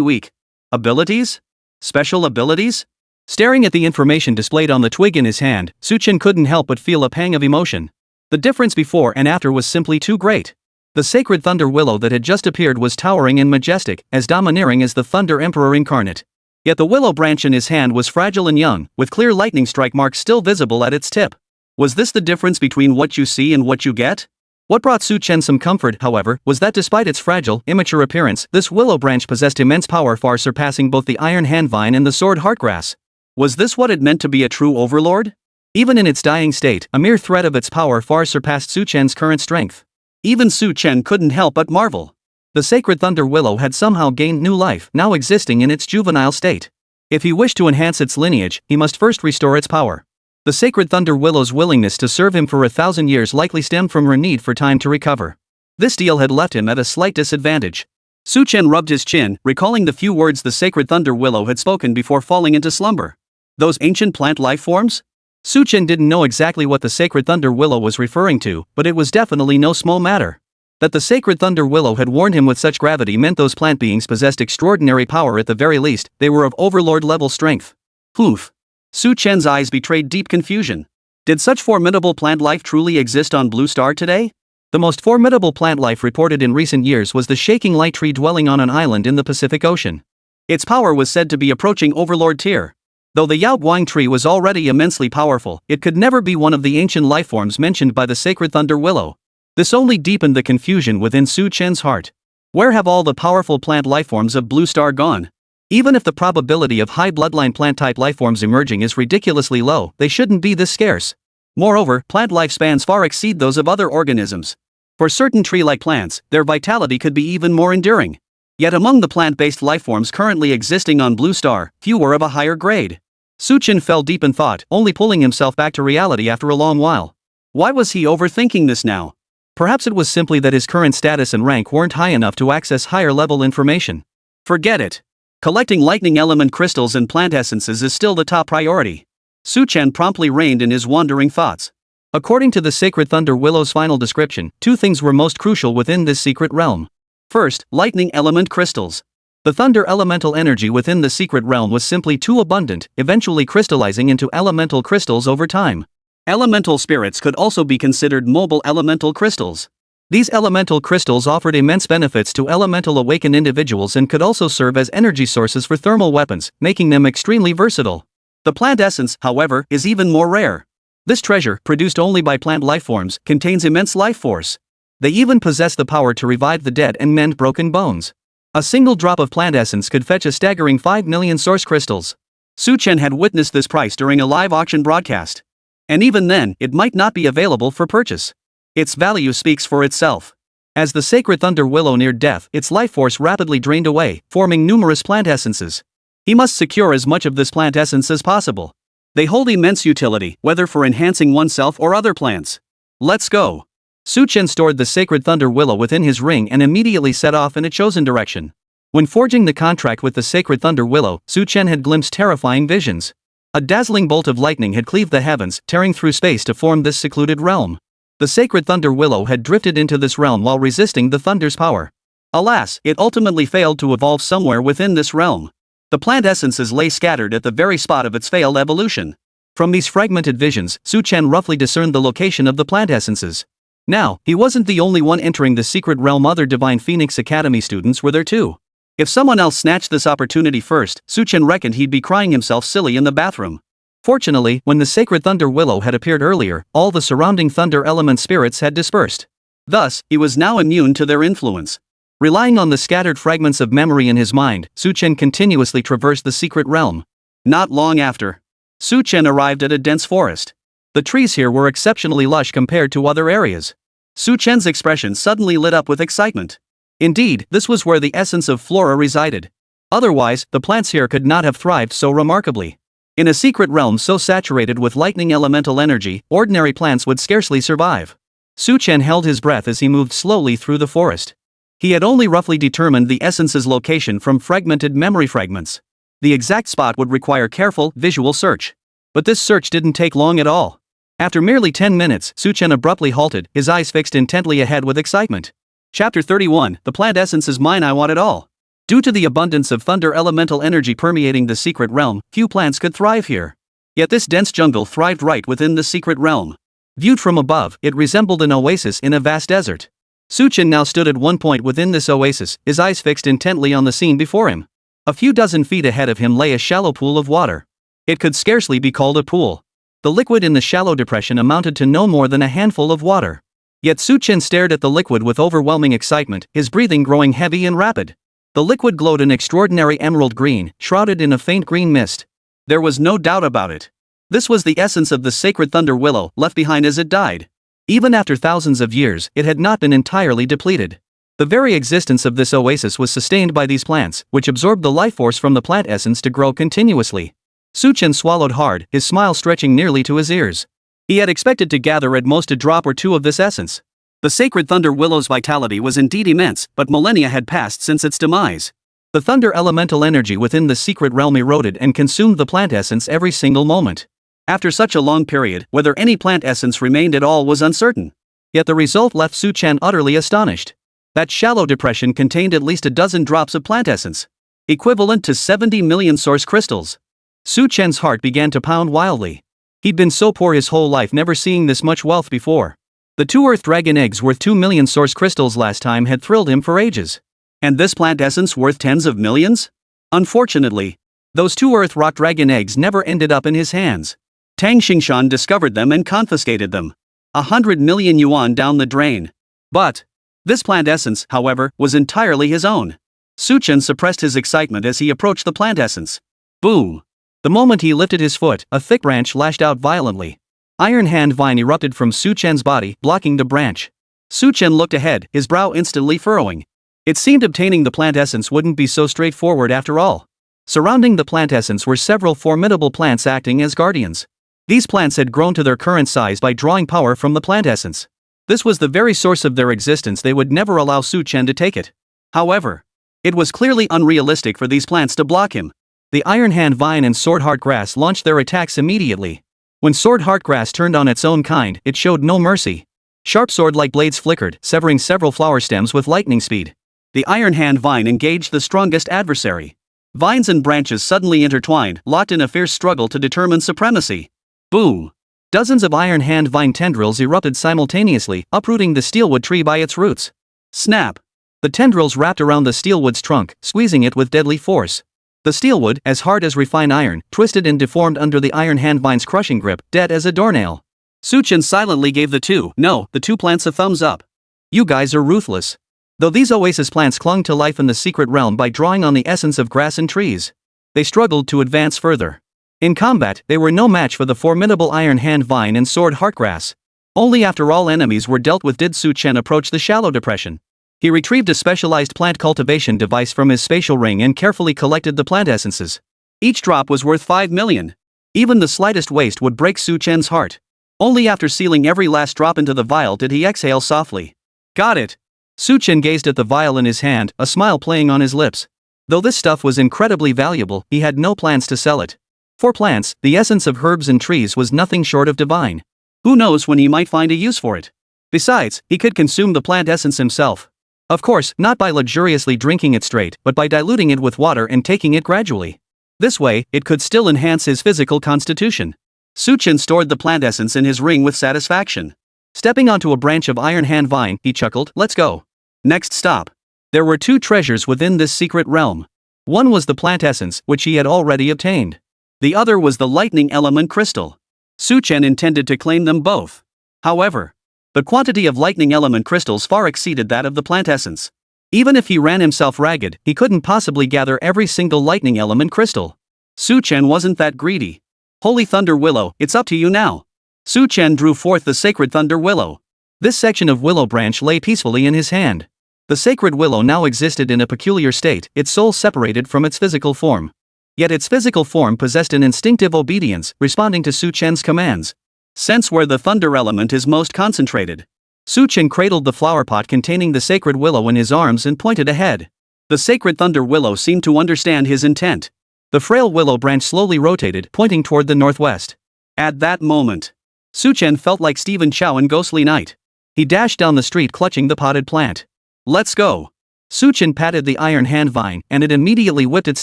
weak. Abilities? Special abilities? Staring at the information displayed on the twig in his hand, Chen couldn't help but feel a pang of emotion. The difference before and after was simply too great. The sacred thunder willow that had just appeared was towering and majestic, as domineering as the Thunder Emperor incarnate. Yet the willow branch in his hand was fragile and young, with clear lightning strike marks still visible at its tip. Was this the difference between what you see and what you get? What brought Chen some comfort, however, was that despite its fragile, immature appearance, this willow branch possessed immense power far surpassing both the iron handvine and the sword heartgrass. Was this what it meant to be a true overlord? Even in its dying state, a mere thread of its power far surpassed Chen's current strength. Even Chen couldn't help but marvel. The sacred thunder willow had somehow gained new life, now existing in its juvenile state. If he wished to enhance its lineage, he must first restore its power. The sacred thunder willow's willingness to serve him for 1,000 years likely stemmed from her need for time to recover. This deal had left him at a slight disadvantage. Chen rubbed his chin, recalling the few words the sacred thunder willow had spoken before falling into slumber. Those ancient plant life forms? Chen didn't know exactly what the sacred thunder willow was referring to, but it was definitely no small matter. That the sacred thunder willow had warned him with such gravity meant those plant beings possessed extraordinary power. At the very least, they were of overlord-level strength. Oof. Chen's eyes betrayed deep confusion. Did such formidable plant life truly exist on Blue Star today? The most formidable plant life reported in recent years was the shaking light tree dwelling on an island in the Pacific Ocean. Its power was said to be approaching overlord tier. Though the Yao Guang tree was already immensely powerful, it could never be one of the ancient lifeforms mentioned by the sacred thunder willow. This only deepened the confusion within Chen's heart. Where have all the powerful plant lifeforms of Blue Star gone? Even if the probability of high-bloodline plant-type lifeforms emerging is ridiculously low, they shouldn't be this scarce. Moreover, plant lifespans far exceed those of other organisms. For certain tree-like plants, their vitality could be even more enduring. Yet among the plant-based lifeforms currently existing on Blue Star, few were of a higher grade. Chen fell deep in thought, only pulling himself back to reality after a long while. Why was he overthinking this now? Perhaps it was simply that his current status and rank weren't high enough to access higher-level information. Forget it. Collecting lightning element crystals and plant essences is still the top priority. Chen promptly reined in his wandering thoughts. According to the sacred thunder willow's final description, two things were most crucial within this secret realm. First, lightning element crystals. The thunder elemental energy within the secret realm was simply too abundant, eventually crystallizing into elemental crystals over time. Elemental spirits could also be considered mobile elemental crystals. These elemental crystals offered immense benefits to elemental awakened individuals and could also serve as energy sources for thermal weapons, making them extremely versatile. The plant essence, however, is even more rare. This treasure, produced only by plant lifeforms, contains immense life force. They even possess the power to revive the dead and mend broken bones. A single drop of plant essence could fetch a staggering 5 million source crystals. Chen had witnessed this price during a live auction broadcast. And even then, it might not be available for purchase. Its value speaks for itself. As the sacred thunder willow neared death, its life force rapidly drained away, forming numerous plant essences. He must secure as much of this plant essence as possible. They hold immense utility, whether for enhancing oneself or other plants. Let's go. Chen stored the sacred thunder willow within his ring and immediately set off in a chosen direction. When forging the contract with the sacred thunder willow, Chen had glimpsed terrifying visions. A dazzling bolt of lightning had cleaved the heavens, tearing through space to form this secluded realm. The sacred thunder willow had drifted into this realm while resisting the thunder's power. Alas, it ultimately failed to evolve somewhere within this realm. The plant essences lay scattered at the very spot of its failed evolution. From these fragmented visions, Chen roughly discerned the location of the plant essences. Now, he wasn't the only one entering the secret realm. Other Divine Phoenix Academy students were there too. If someone else snatched this opportunity first, Chen reckoned he'd be crying himself silly in the bathroom. Fortunately, when the sacred thunder willow had appeared earlier, all the surrounding thunder element spirits had dispersed. Thus, he was now immune to their influence. Relying on the scattered fragments of memory in his mind, Chen continuously traversed the secret realm. Not long after, Chen arrived at a dense forest. The trees here were exceptionally lush compared to other areas. Chen's expression suddenly lit up with excitement. Indeed, this was where the essence of flora resided. Otherwise, the plants here could not have thrived so remarkably. In a secret realm so saturated with lightning elemental energy, ordinary plants would scarcely survive. Chen held his breath as he moved slowly through the forest. He had only roughly determined the essence's location from fragmented memory fragments. The exact spot would require careful, visual search. But this search didn't take long at all. After merely 10 minutes, Chen abruptly halted, his eyes fixed intently ahead with excitement. Chapter 31, The Plant Essence is Mine, I Want It All. Due to the abundance of thunder elemental energy permeating the secret realm, few plants could thrive here. Yet this dense jungle thrived right within the secret realm. Viewed from above, it resembled an oasis in a vast desert. Chen now stood at one point within this oasis, his eyes fixed intently on the scene before him. A few dozen feet ahead of him lay a shallow pool of water. It could scarcely be called a pool. The liquid in the shallow depression amounted to no more than a handful of water. Yet Chen stared at the liquid with overwhelming excitement, his breathing growing heavy and rapid. The liquid glowed an extraordinary emerald green, shrouded in a faint green mist. There was no doubt about it. This was the essence of the sacred thunder willow, left behind as it died. Even after thousands of years, it had not been entirely depleted. The very existence of this oasis was sustained by these plants, which absorbed the life force from the plant essence to grow continuously. Chen swallowed hard, his smile stretching nearly to his ears. He had expected to gather at most a drop or two of this essence. The sacred thunder willow's vitality was indeed immense, but millennia had passed since its demise. The thunder elemental energy within the secret realm eroded and consumed the plant essence every single moment. After such a long period, whether any plant essence remained at all was uncertain. Yet the result left Chen utterly astonished. That shallow depression contained at least a dozen drops of plant essence, equivalent to 70 million source crystals. Chen's heart began to pound wildly. He'd been so poor his whole life, never seeing this much wealth before. The 2 Earth Dragon eggs worth 2 million source crystals last time had thrilled him for ages. And this plant essence worth tens of millions? Unfortunately, those 2 Earth Rock Dragon eggs never ended up in his hands. Tang Xingshan discovered them and confiscated them. 100 million yuan down the drain. But this plant essence, however, was entirely his own. Chen suppressed his excitement as he approached the plant essence. Boom! The moment he lifted his foot, a thick branch lashed out violently. Iron hand vine erupted from Chen's body, blocking the branch. Chen looked ahead, his brow instantly furrowing. It seemed obtaining the plant essence wouldn't be so straightforward after all. Surrounding the plant essence were several formidable plants acting as guardians. These plants had grown to their current size by drawing power from the plant essence. This was the very source of their existence. They would never allow Chen to take it. However, it was clearly unrealistic for these plants to block him. The Iron Hand Vine and Sword Heart Grass launched their attacks immediately. When Sword Heart Grass turned on its own kind, it showed no mercy. Sharp sword-like blades flickered, severing several flower stems with lightning speed. The Iron Hand Vine engaged the strongest adversary. Vines and branches suddenly intertwined, locked in a fierce struggle to determine supremacy. Boom! Dozens of Iron Hand Vine tendrils erupted simultaneously, uprooting the steelwood tree by its roots. Snap! The tendrils wrapped around the steelwood's trunk, squeezing it with deadly force. The steelwood, as hard as refined iron, twisted and deformed under the Iron Hand Vine's crushing grip, dead as a doornail. Chen silently gave the two plants a thumbs up. You guys are ruthless. Though these oasis plants clung to life in the secret realm by drawing on the essence of grass and trees, they struggled to advance further. In combat, they were no match for the formidable Iron Hand Vine and Sword Heart Grass. Only after all enemies were dealt with did Chen approach the shallow depression. He retrieved a specialized plant cultivation device from his spatial ring and carefully collected the plant essences. Each drop was worth 5 million. Even the slightest waste would break Chen's heart. Only after sealing every last drop into the vial did he exhale softly. Got it! Chen gazed at the vial in his hand, a smile playing on his lips. Though this stuff was incredibly valuable, he had no plans to sell it. For plants, the essence of herbs and trees was nothing short of divine. Who knows when he might find a use for it? Besides, he could consume the plant essence himself. Of course, not by luxuriously drinking it straight, but by diluting it with water and taking it gradually. This way, it could still enhance his physical constitution. Chen stored the plant essence in his ring with satisfaction. Stepping onto a branch of Iron Hand Vine, he chuckled, "Let's go." Next stop. There were 2 treasures within this secret realm. One was the plant essence, which he had already obtained. The other was the lightning element crystal. Chen intended to claim them both. However, the quantity of lightning element crystals far exceeded that of the plant essence. Even if he ran himself ragged, he couldn't possibly gather every single lightning element crystal. Chen wasn't that greedy. Holy Thunder Willow, it's up to you now. Chen drew forth the sacred Thunder Willow. This section of willow branch lay peacefully in his hand. The sacred willow now existed in a peculiar state, its soul separated from its physical form. Yet its physical form possessed an instinctive obedience, responding to Chen's commands. Sense where the thunder element is most concentrated. Chen cradled the flower pot containing the sacred willow in his arms and pointed ahead. The sacred thunder willow seemed to understand his intent. The frail willow branch slowly rotated, pointing toward the northwest. At that moment, Chen felt like Stephen Chow in Ghostly Night. He dashed down the street clutching the potted plant. Let's go. Su Chen patted the iron hand vine, and it immediately whipped its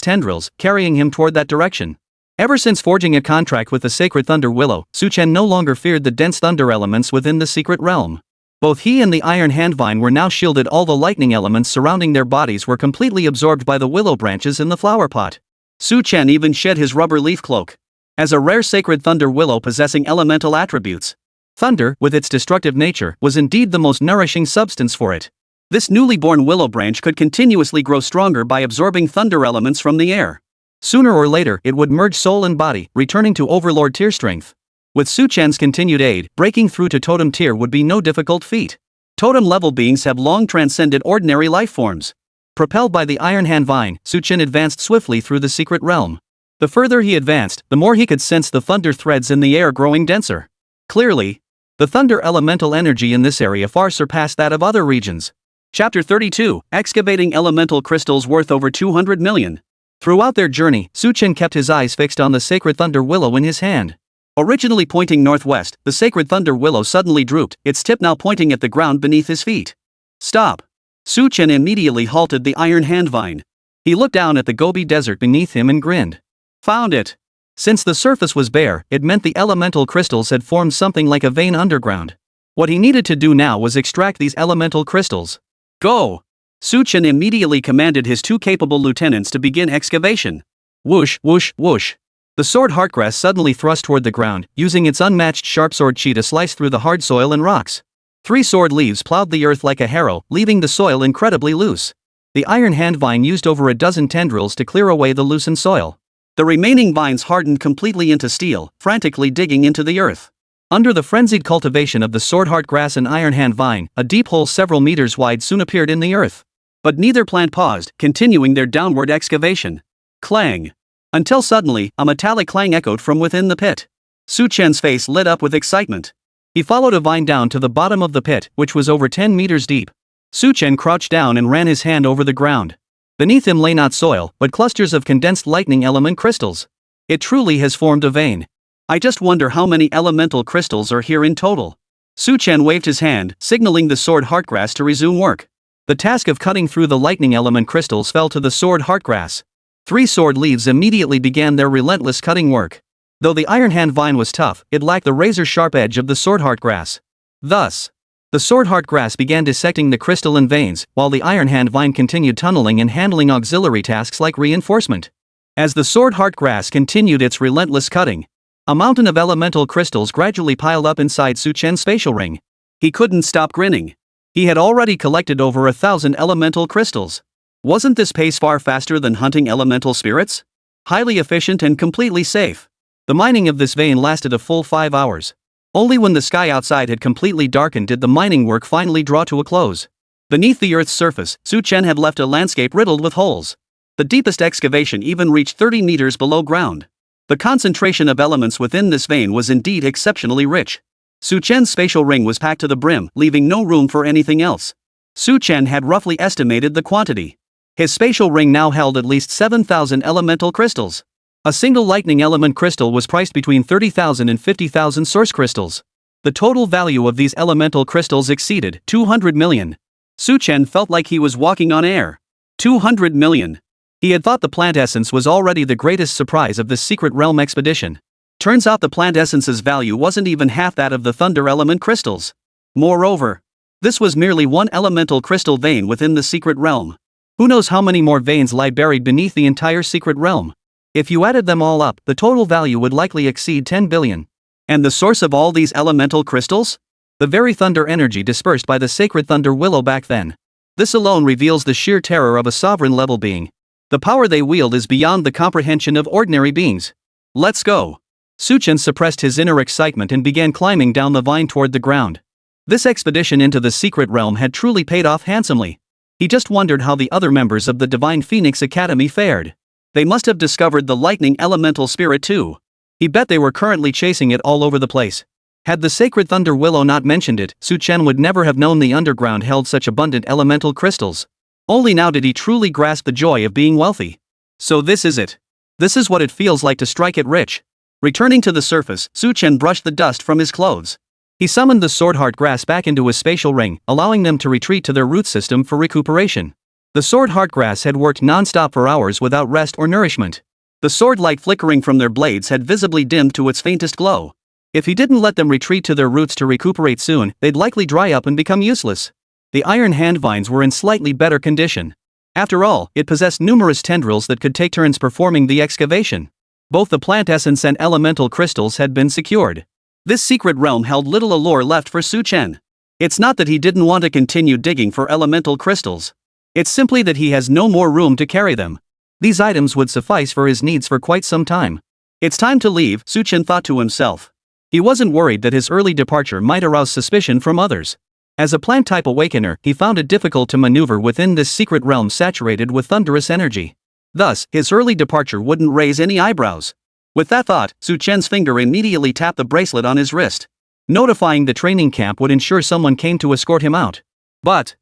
tendrils, carrying him toward that direction. Ever since forging a contract with the sacred thunder willow, Su Chen no longer feared the dense thunder elements within the secret realm. Both he and the iron hand vine were now shielded. All the lightning elements surrounding their bodies were completely absorbed by the willow branches in the flower pot. Su Chen even shed his rubber leaf cloak. As a rare sacred thunder willow possessing elemental attributes, thunder, with its destructive nature, was indeed the most nourishing substance for it. This newly born willow branch could continuously grow stronger by absorbing thunder elements from the air. Sooner or later, it would merge soul and body, returning to Overlord tier strength. With Su Chen's continued aid, breaking through to totem tier would be no difficult feat. Totem-level beings have long transcended ordinary life forms. Propelled by the iron hand vine, Su Chen advanced swiftly through the secret realm. The further he advanced, the more he could sense the thunder threads in the air growing denser. Clearly, the thunder elemental energy in this area far surpassed that of other regions. Chapter 32, Excavating Elemental Crystals Worth Over 200 Million. Throughout their journey, Su Chen kept his eyes fixed on the sacred thunder willow in his hand. Originally pointing northwest, the sacred thunder willow suddenly drooped, its tip now pointing at the ground beneath his feet. Stop! Su Chen immediately halted the iron hand vine. He looked down at the Gobi Desert beneath him and grinned. Found it! Since the surface was bare, it meant the elemental crystals had formed something like a vein underground. What he needed to do now was extract these elemental crystals. Go! Su Chen immediately commanded his two capable lieutenants to begin excavation. Whoosh, whoosh, whoosh. The sword heartgrass suddenly thrust toward the ground, using its unmatched sharp sword chi to slice through the hard soil and rocks. 3 sword leaves plowed the earth like a harrow, leaving the soil incredibly loose. The iron hand vine used over a dozen tendrils to clear away the loosened soil. The remaining vines hardened completely into steel, frantically digging into the earth. Under the frenzied cultivation of the sword heartgrass and iron hand vine, a deep hole several meters wide soon appeared in the earth. But neither plant paused, continuing their downward excavation. Clang! Until suddenly, a metallic clang echoed from within the pit. Su Chen's face lit up with excitement. He followed a vine down to the bottom of the pit, which was over 10 meters deep. Su Chen crouched down and ran his hand over the ground. Beneath him lay not soil, but clusters of condensed lightning element crystals. It truly has formed a vein. I just wonder how many elemental crystals are here in total. Su Chen waved his hand, signaling the sword heartgrass to resume work. The task of cutting through the lightning element crystals fell to the sword heartgrass. 3 sword leaves immediately began their relentless cutting work. Though the iron hand vine was tough, it lacked the razor-sharp edge of the sword heartgrass. Thus, the sword heartgrass began dissecting the crystalline veins, while the iron hand vine continued tunneling and handling auxiliary tasks like reinforcement. As the sword heartgrass continued its relentless cutting, a mountain of elemental crystals gradually piled up inside Su Chen's spatial ring. He couldn't stop grinning. He had already collected over 1,000 elemental crystals. Wasn't this pace far faster than hunting elemental spirits? Highly efficient and completely safe. The mining of this vein lasted a full 5 hours. Only when the sky outside had completely darkened did the mining work finally draw to a close. Beneath the earth's surface, Su Chen had left a landscape riddled with holes. The deepest excavation even reached 30 meters below ground. The concentration of elements within this vein was indeed exceptionally rich. Su Chen's spatial ring was packed to the brim, leaving no room for anything else. Su Chen had roughly estimated the quantity. His spatial ring now held at least 7,000 elemental crystals. A single lightning element crystal was priced between 30,000 and 50,000 source crystals. The total value of these elemental crystals exceeded 200 million. Su Chen felt like he was walking on air. 200 million. He had thought the plant essence was already the greatest surprise of this secret realm expedition. Turns out the plant essence's value wasn't even half that of the thunder element crystals. Moreover, this was merely one elemental crystal vein within the secret realm. Who knows how many more veins lie buried beneath the entire secret realm? If you added them all up, the total value would likely exceed 10 billion. And the source of all these elemental crystals? The very thunder energy dispersed by the sacred thunder willow back then. This alone reveals the sheer terror of a sovereign-level being. The power they wield is beyond the comprehension of ordinary beings. Let's go. Su Chen suppressed his inner excitement and began climbing down the vine toward the ground. This expedition into the secret realm had truly paid off handsomely. He just wondered how the other members of the Divine Phoenix Academy fared. They must have discovered the lightning elemental spirit too. He bet they were currently chasing it all over the place. Had the sacred thunder willow not mentioned it, Su Chen would never have known the underground held such abundant elemental crystals. Only now did he truly grasp the joy of being wealthy. So this is it. This is what it feels like to strike it rich. Returning to the surface, Su Chen brushed the dust from his clothes. He summoned the sword heart grass back into his spatial ring, allowing them to retreat to their root system for recuperation. The sword heartgrass had worked non-stop for hours without rest or nourishment. The sword light flickering from their blades had visibly dimmed to its faintest glow. If he didn't let them retreat to their roots to recuperate soon, they'd likely dry up and become useless. The iron hand vines were in slightly better condition. After all, it possessed numerous tendrils that could take turns performing the excavation. Both the plant essence and elemental crystals had been secured. This secret realm held little allure left for Chen. It's not that he didn't want to continue digging for elemental crystals. It's simply that he has no more room to carry them. These items would suffice for his needs for quite some time. It's time to leave, Chen thought to himself. He wasn't worried that his early departure might arouse suspicion from others. As a plant-type awakener, he found it difficult to maneuver within this secret realm saturated with thunderous energy. Thus, his early departure wouldn't raise any eyebrows. With that thought, Chen's finger immediately tapped the bracelet on his wrist. Notifying the training camp would ensure someone came to escort him out. But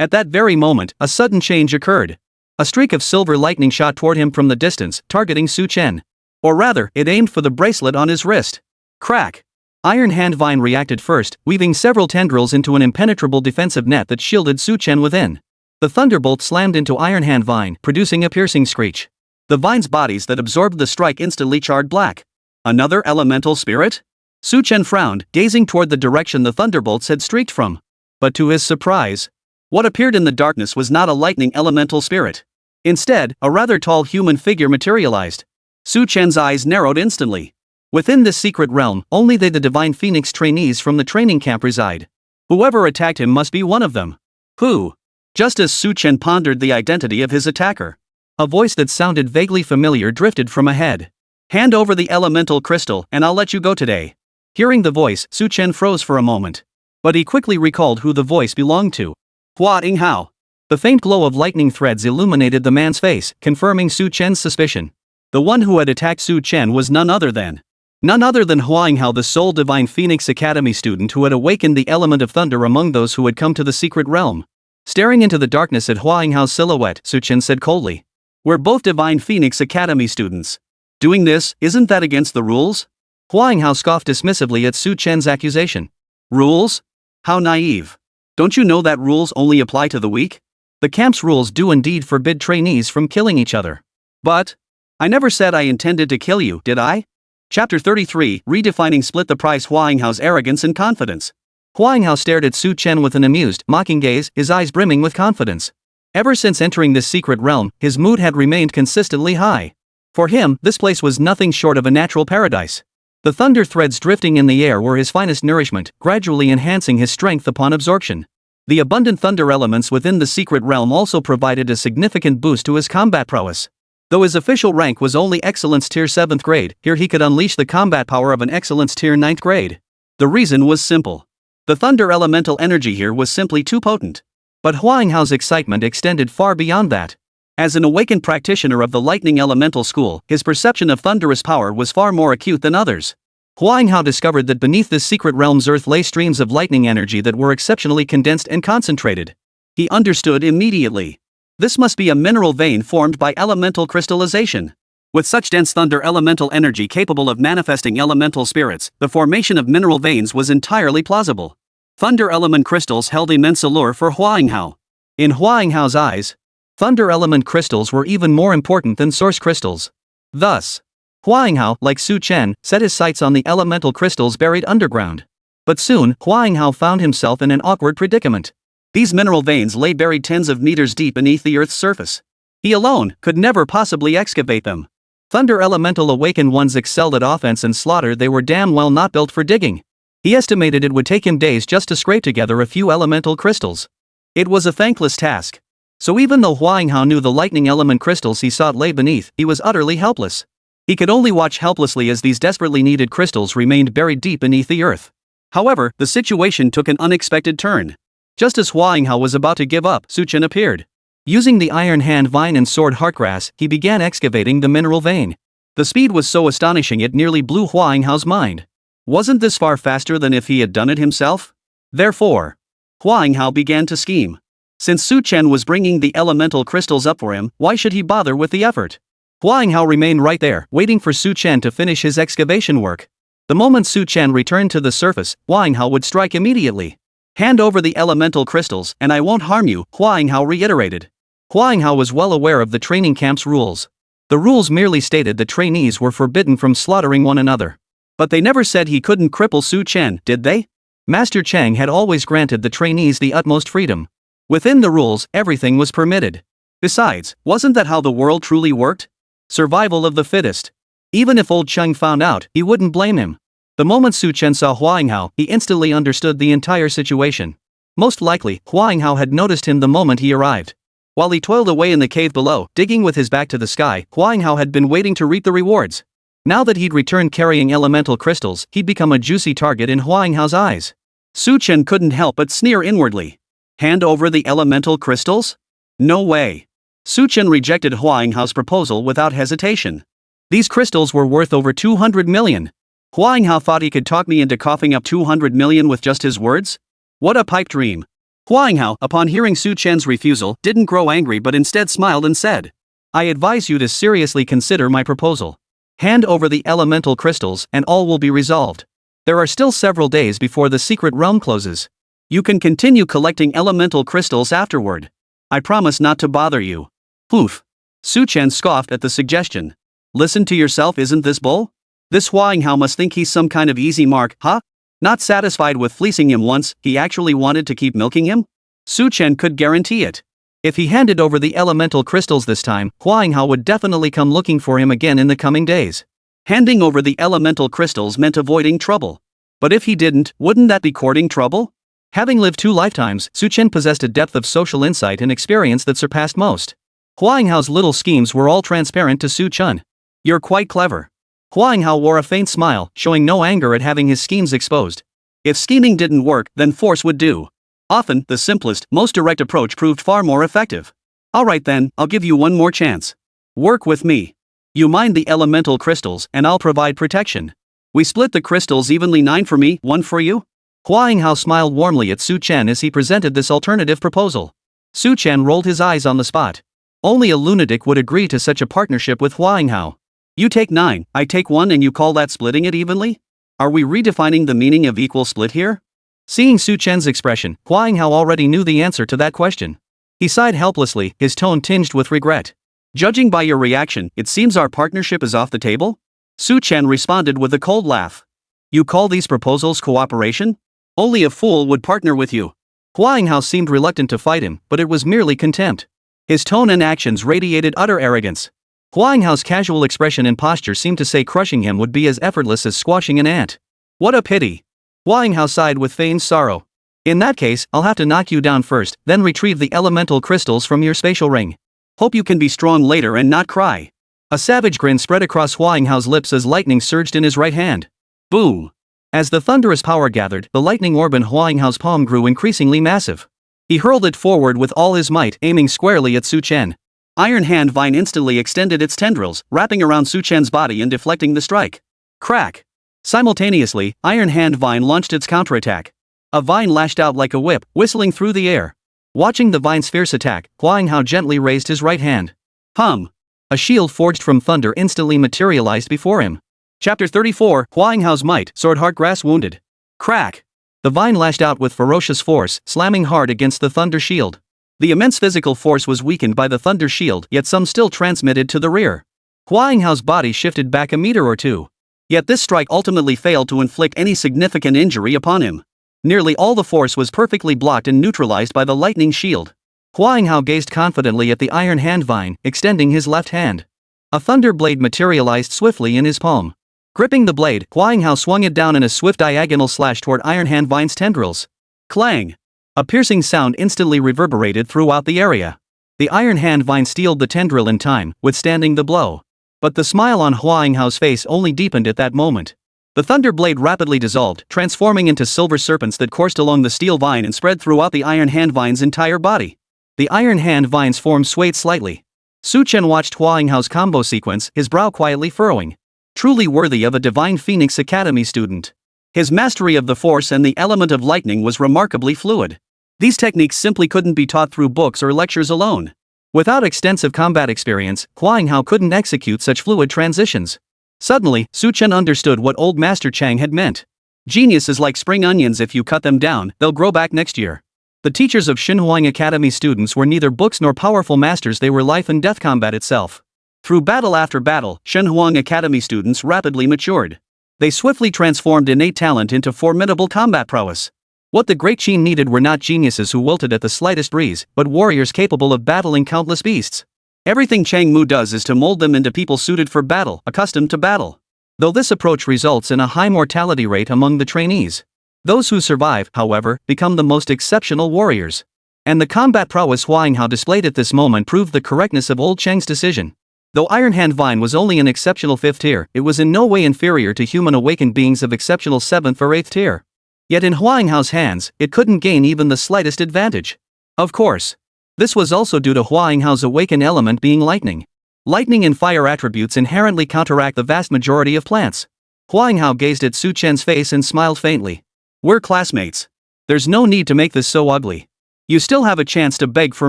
at that very moment, a sudden change occurred. A streak of silver lightning shot toward him from the distance, targeting Chen. Or rather, it aimed for the bracelet on his wrist. Crack! Iron Hand Vine reacted first, weaving several tendrils into an impenetrable defensive net that shielded Chen within. The thunderbolt slammed into Iron Hand Vine, producing a piercing screech. The vine's bodies that absorbed the strike instantly charred black. Another elemental spirit? Chen frowned, gazing toward the direction the thunderbolts had streaked from. But to his surprise, what appeared in the darkness was not a lightning elemental spirit. Instead, a rather tall human figure materialized. Chen's eyes narrowed instantly. Within this secret realm, only the Divine Phoenix trainees from the training camp reside. Whoever attacked him must be one of them. Who? Just as Chen pondered the identity of his attacker, a voice that sounded vaguely familiar drifted from ahead. Hand over the elemental crystal and I'll let you go today. Hearing the voice, Chen froze for a moment. But he quickly recalled who the voice belonged to. Hua Yinghao. The faint glow of lightning threads illuminated the man's face, confirming Chen's suspicion. The one who had attacked Chen was none other than Hua Yinghao, the sole Divine Phoenix Academy student who had awakened the element of thunder among those who had come to the secret realm. Staring into the darkness at Hua Yinghao's silhouette, Chen said coldly. We're both Divine Phoenix Academy students. Doing this, isn't that against the rules? Hua Yinghao scoffed dismissively at Chen's accusation. Rules? How naive. Don't you know that rules only apply to the weak? The camp's rules do indeed forbid trainees from killing each other. But I never said I intended to kill you, did I? Chapter 33, Redefining split the price. Hua Yinghao arrogance and confidence. Hua Yinghao stared at Chen with an amused, mocking gaze, his eyes brimming with confidence. Ever since entering this secret realm, his mood had remained consistently high. For him, this place was nothing short of a natural paradise. The thunder threads drifting in the air were his finest nourishment, gradually enhancing his strength upon absorption. The abundant thunder elements within the secret realm also provided a significant boost to his combat prowess. Though his official rank was only Excellence Tier 7th grade, here he could unleash the combat power of an Excellence Tier 9th grade. The reason was simple. The thunder elemental energy here was simply too potent. But Hua Yinghao's excitement extended far beyond that. As an awakened practitioner of the lightning elemental school, his perception of thunderous power was far more acute than others. Hua Yinghao discovered that beneath this secret realm's earth lay streams of lightning energy that were exceptionally condensed and concentrated. He understood immediately. This must be a mineral vein formed by elemental crystallization. With such dense thunder elemental energy capable of manifesting elemental spirits, the formation of mineral veins was entirely plausible. Thunder element crystals held immense allure for Hua Yinghao. In Hua Yinghao's eyes, thunder element crystals were even more important than source crystals. Thus, Hua Yinghao, like Chen, set his sights on the elemental crystals buried underground. But soon, Hua Yinghao found himself in an awkward predicament. These mineral veins lay buried tens of meters deep beneath the Earth's surface. He alone could never possibly excavate them. Thunder elemental awakened ones excelled at offense and slaughter. They were damn well not built for digging. He estimated it would take him days just to scrape together a few elemental crystals. It was a thankless task. So even though Hua Yinghao knew the lightning element crystals he sought lay beneath, he was utterly helpless. He could only watch helplessly as these desperately needed crystals remained buried deep beneath the earth. However, the situation took an unexpected turn. Just as Hua Yinghao was about to give up, Chen appeared. Using the iron hand vine and sword heartgrass, he began excavating the mineral vein. The speed was so astonishing it nearly blew Hua Yinghao's mind. Wasn't this far faster than if he had done it himself? Therefore, Hua Yinghao began to scheme. Since Chen was bringing the elemental crystals up for him, why should he bother with the effort? Hua Yinghao remained right there, waiting for Chen to finish his excavation work. The moment Chen returned to the surface, Hua Yinghao would strike immediately. Hand over the elemental crystals and I won't harm you, Hua Yinghao reiterated. Hao was well aware of the training camp's rules. The rules merely stated that trainees were forbidden from slaughtering one another. But they never said he couldn't cripple Su Chen, did they? Master Chang had always granted the trainees the utmost freedom. Within the rules, everything was permitted. Besides, wasn't that how the world truly worked? Survival of the fittest. Even if old Cheng found out, he wouldn't blame him. The moment Su Chen saw Hao, he instantly understood the entire situation. Most likely, Hao had noticed him the moment he arrived. While he toiled away in the cave below, digging with his back to the sky, Hao had been waiting to reap the rewards. Now that he'd returned carrying elemental crystals, he'd become a juicy target in Hao's eyes. Su Chen couldn't help but sneer inwardly. Hand over the elemental crystals? No way. Su Chen rejected Hao's proposal without hesitation. These crystals were worth over 200 million. Hao thought he could talk me into coughing up 200 million with just his words? What a pipe dream. Hao, upon hearing Su Chen's refusal, didn't grow angry but instead smiled and said, I advise you to seriously consider my proposal. Hand over the elemental crystals and all will be resolved. There are still several days before the secret realm closes. You can continue collecting elemental crystals afterward. I promise not to bother you. Poof. Su Chen scoffed at the suggestion. Listen to yourself, isn't this bull? This Hao must think he's some kind of easy mark, huh? Not satisfied with fleecing him once, he actually wanted to keep milking him? Su Chen could guarantee it. If he handed over the elemental crystals this time, Hao would definitely come looking for him again in the coming days. Handing over the elemental crystals meant avoiding trouble. But if he didn't, wouldn't that be courting trouble? Having lived 2 lifetimes, Su Chen possessed a depth of social insight and experience that surpassed most. Hao's little schemes were all transparent to Su Chen. You're quite clever. Hao wore a faint smile, showing no anger at having his schemes exposed. If scheming didn't work, then force would do. Often, the simplest, most direct approach proved far more effective. Alright then, I'll give you one more chance. Work with me. You mine the elemental crystals, and I'll provide protection. We split the crystals evenly, 9 for me, 1 for you? Hao smiled warmly at Su Chen as he presented this alternative proposal. Su Chen rolled his eyes on the spot. Only a lunatic would agree to such a partnership with Hao. You take 9, I take 1, and you call that splitting it evenly? Are we redefining the meaning of equal split here? Seeing Su Chen's expression, Hao already knew the answer to that question. He sighed helplessly, his tone tinged with regret. Judging by your reaction, it seems our partnership is off the table? Su Chen responded with a cold laugh. You call these proposals cooperation? Only a fool would partner with you. Hao seemed reluctant to fight him, but it was merely contempt. His tone and actions radiated utter arrogance. Hao's casual expression and posture seemed to say crushing him would be as effortless as squashing an ant. What a pity. Hao sighed with feigned sorrow. In that case, I'll have to knock you down first, then retrieve the elemental crystals from your spatial ring. Hope you can be strong later and not cry. A savage grin spread across Hao's lips as lightning surged in his right hand. Boom. As the thunderous power gathered, the lightning orb in Hao's palm grew increasingly massive. He hurled it forward with all his might, aiming squarely at Su Chen. Iron Hand Vine instantly extended its tendrils, wrapping around Su Chen's body and deflecting the strike. Crack! Simultaneously, Iron Hand Vine launched its counterattack. A vine lashed out like a whip, whistling through the air. Watching the vine's fierce attack, Hao gently raised his right hand. Hum! A shield forged from thunder instantly materialized before him. Chapter 34, Hao's Might, Sword Heart Grass Wounded. Crack! The vine lashed out with ferocious force, slamming hard against the thunder shield. The immense physical force was weakened by the thunder shield, yet some still transmitted to the rear. Hao's body shifted back a meter or two. Yet this strike ultimately failed to inflict any significant injury upon him. Nearly all the force was perfectly blocked and neutralized by the lightning shield. Hao gazed confidently at the Iron Hand Vine, extending his left hand. A thunder blade materialized swiftly in his palm. Gripping the blade, Hao swung it down in a swift diagonal slash toward Iron Hand Vine's tendrils. Clang! A piercing sound instantly reverberated throughout the area. The Iron Hand Vine steeled the tendril in time, withstanding the blow. But the smile on Hao's face only deepened at that moment. The thunder blade rapidly dissolved, transforming into silver serpents that coursed along the steel vine and spread throughout the Iron Hand Vine's entire body. The Iron Hand Vine's form swayed slightly. Su Chen watched Hao's combo sequence, his brow quietly furrowing. Truly worthy of a Divine Phoenix Academy student. His mastery of the force and the element of lightning was remarkably fluid. These techniques simply couldn't be taught through books or lectures alone. Without extensive combat experience, Hao couldn't execute such fluid transitions. Suddenly, Su Chen understood what old Master Chang had meant. Genius is like spring onions, if you cut them down, they'll grow back next year. The teachers of Xinhuang Academy students were neither books nor powerful masters, they were life and death combat itself. Through battle after battle, Xinhuang Academy students rapidly matured. They swiftly transformed innate talent into formidable combat prowess. What the great Qin needed were not geniuses who wilted at the slightest breeze, but warriors capable of battling countless beasts. Everything Chang Mu does is to mold them into people suited for battle, accustomed to battle. Though this approach results in a high mortality rate among the trainees. Those who survive, however, become the most exceptional warriors. And the combat prowess Huang Hao displayed at this moment proved the correctness of old Cheng's decision. Though Iron Hand Vine was only an exceptional 5th tier, it was in no way inferior to human awakened beings of exceptional 7th or 8th tier. Yet in Huang Hao's hands, it couldn't gain even the slightest advantage. Of course. This was also due to Huang Hao's awakened element being lightning. Lightning and fire attributes inherently counteract the vast majority of plants. Huang Hao gazed at Su Chen's face and smiled faintly. We're classmates. There's no need to make this so ugly. You still have a chance to beg for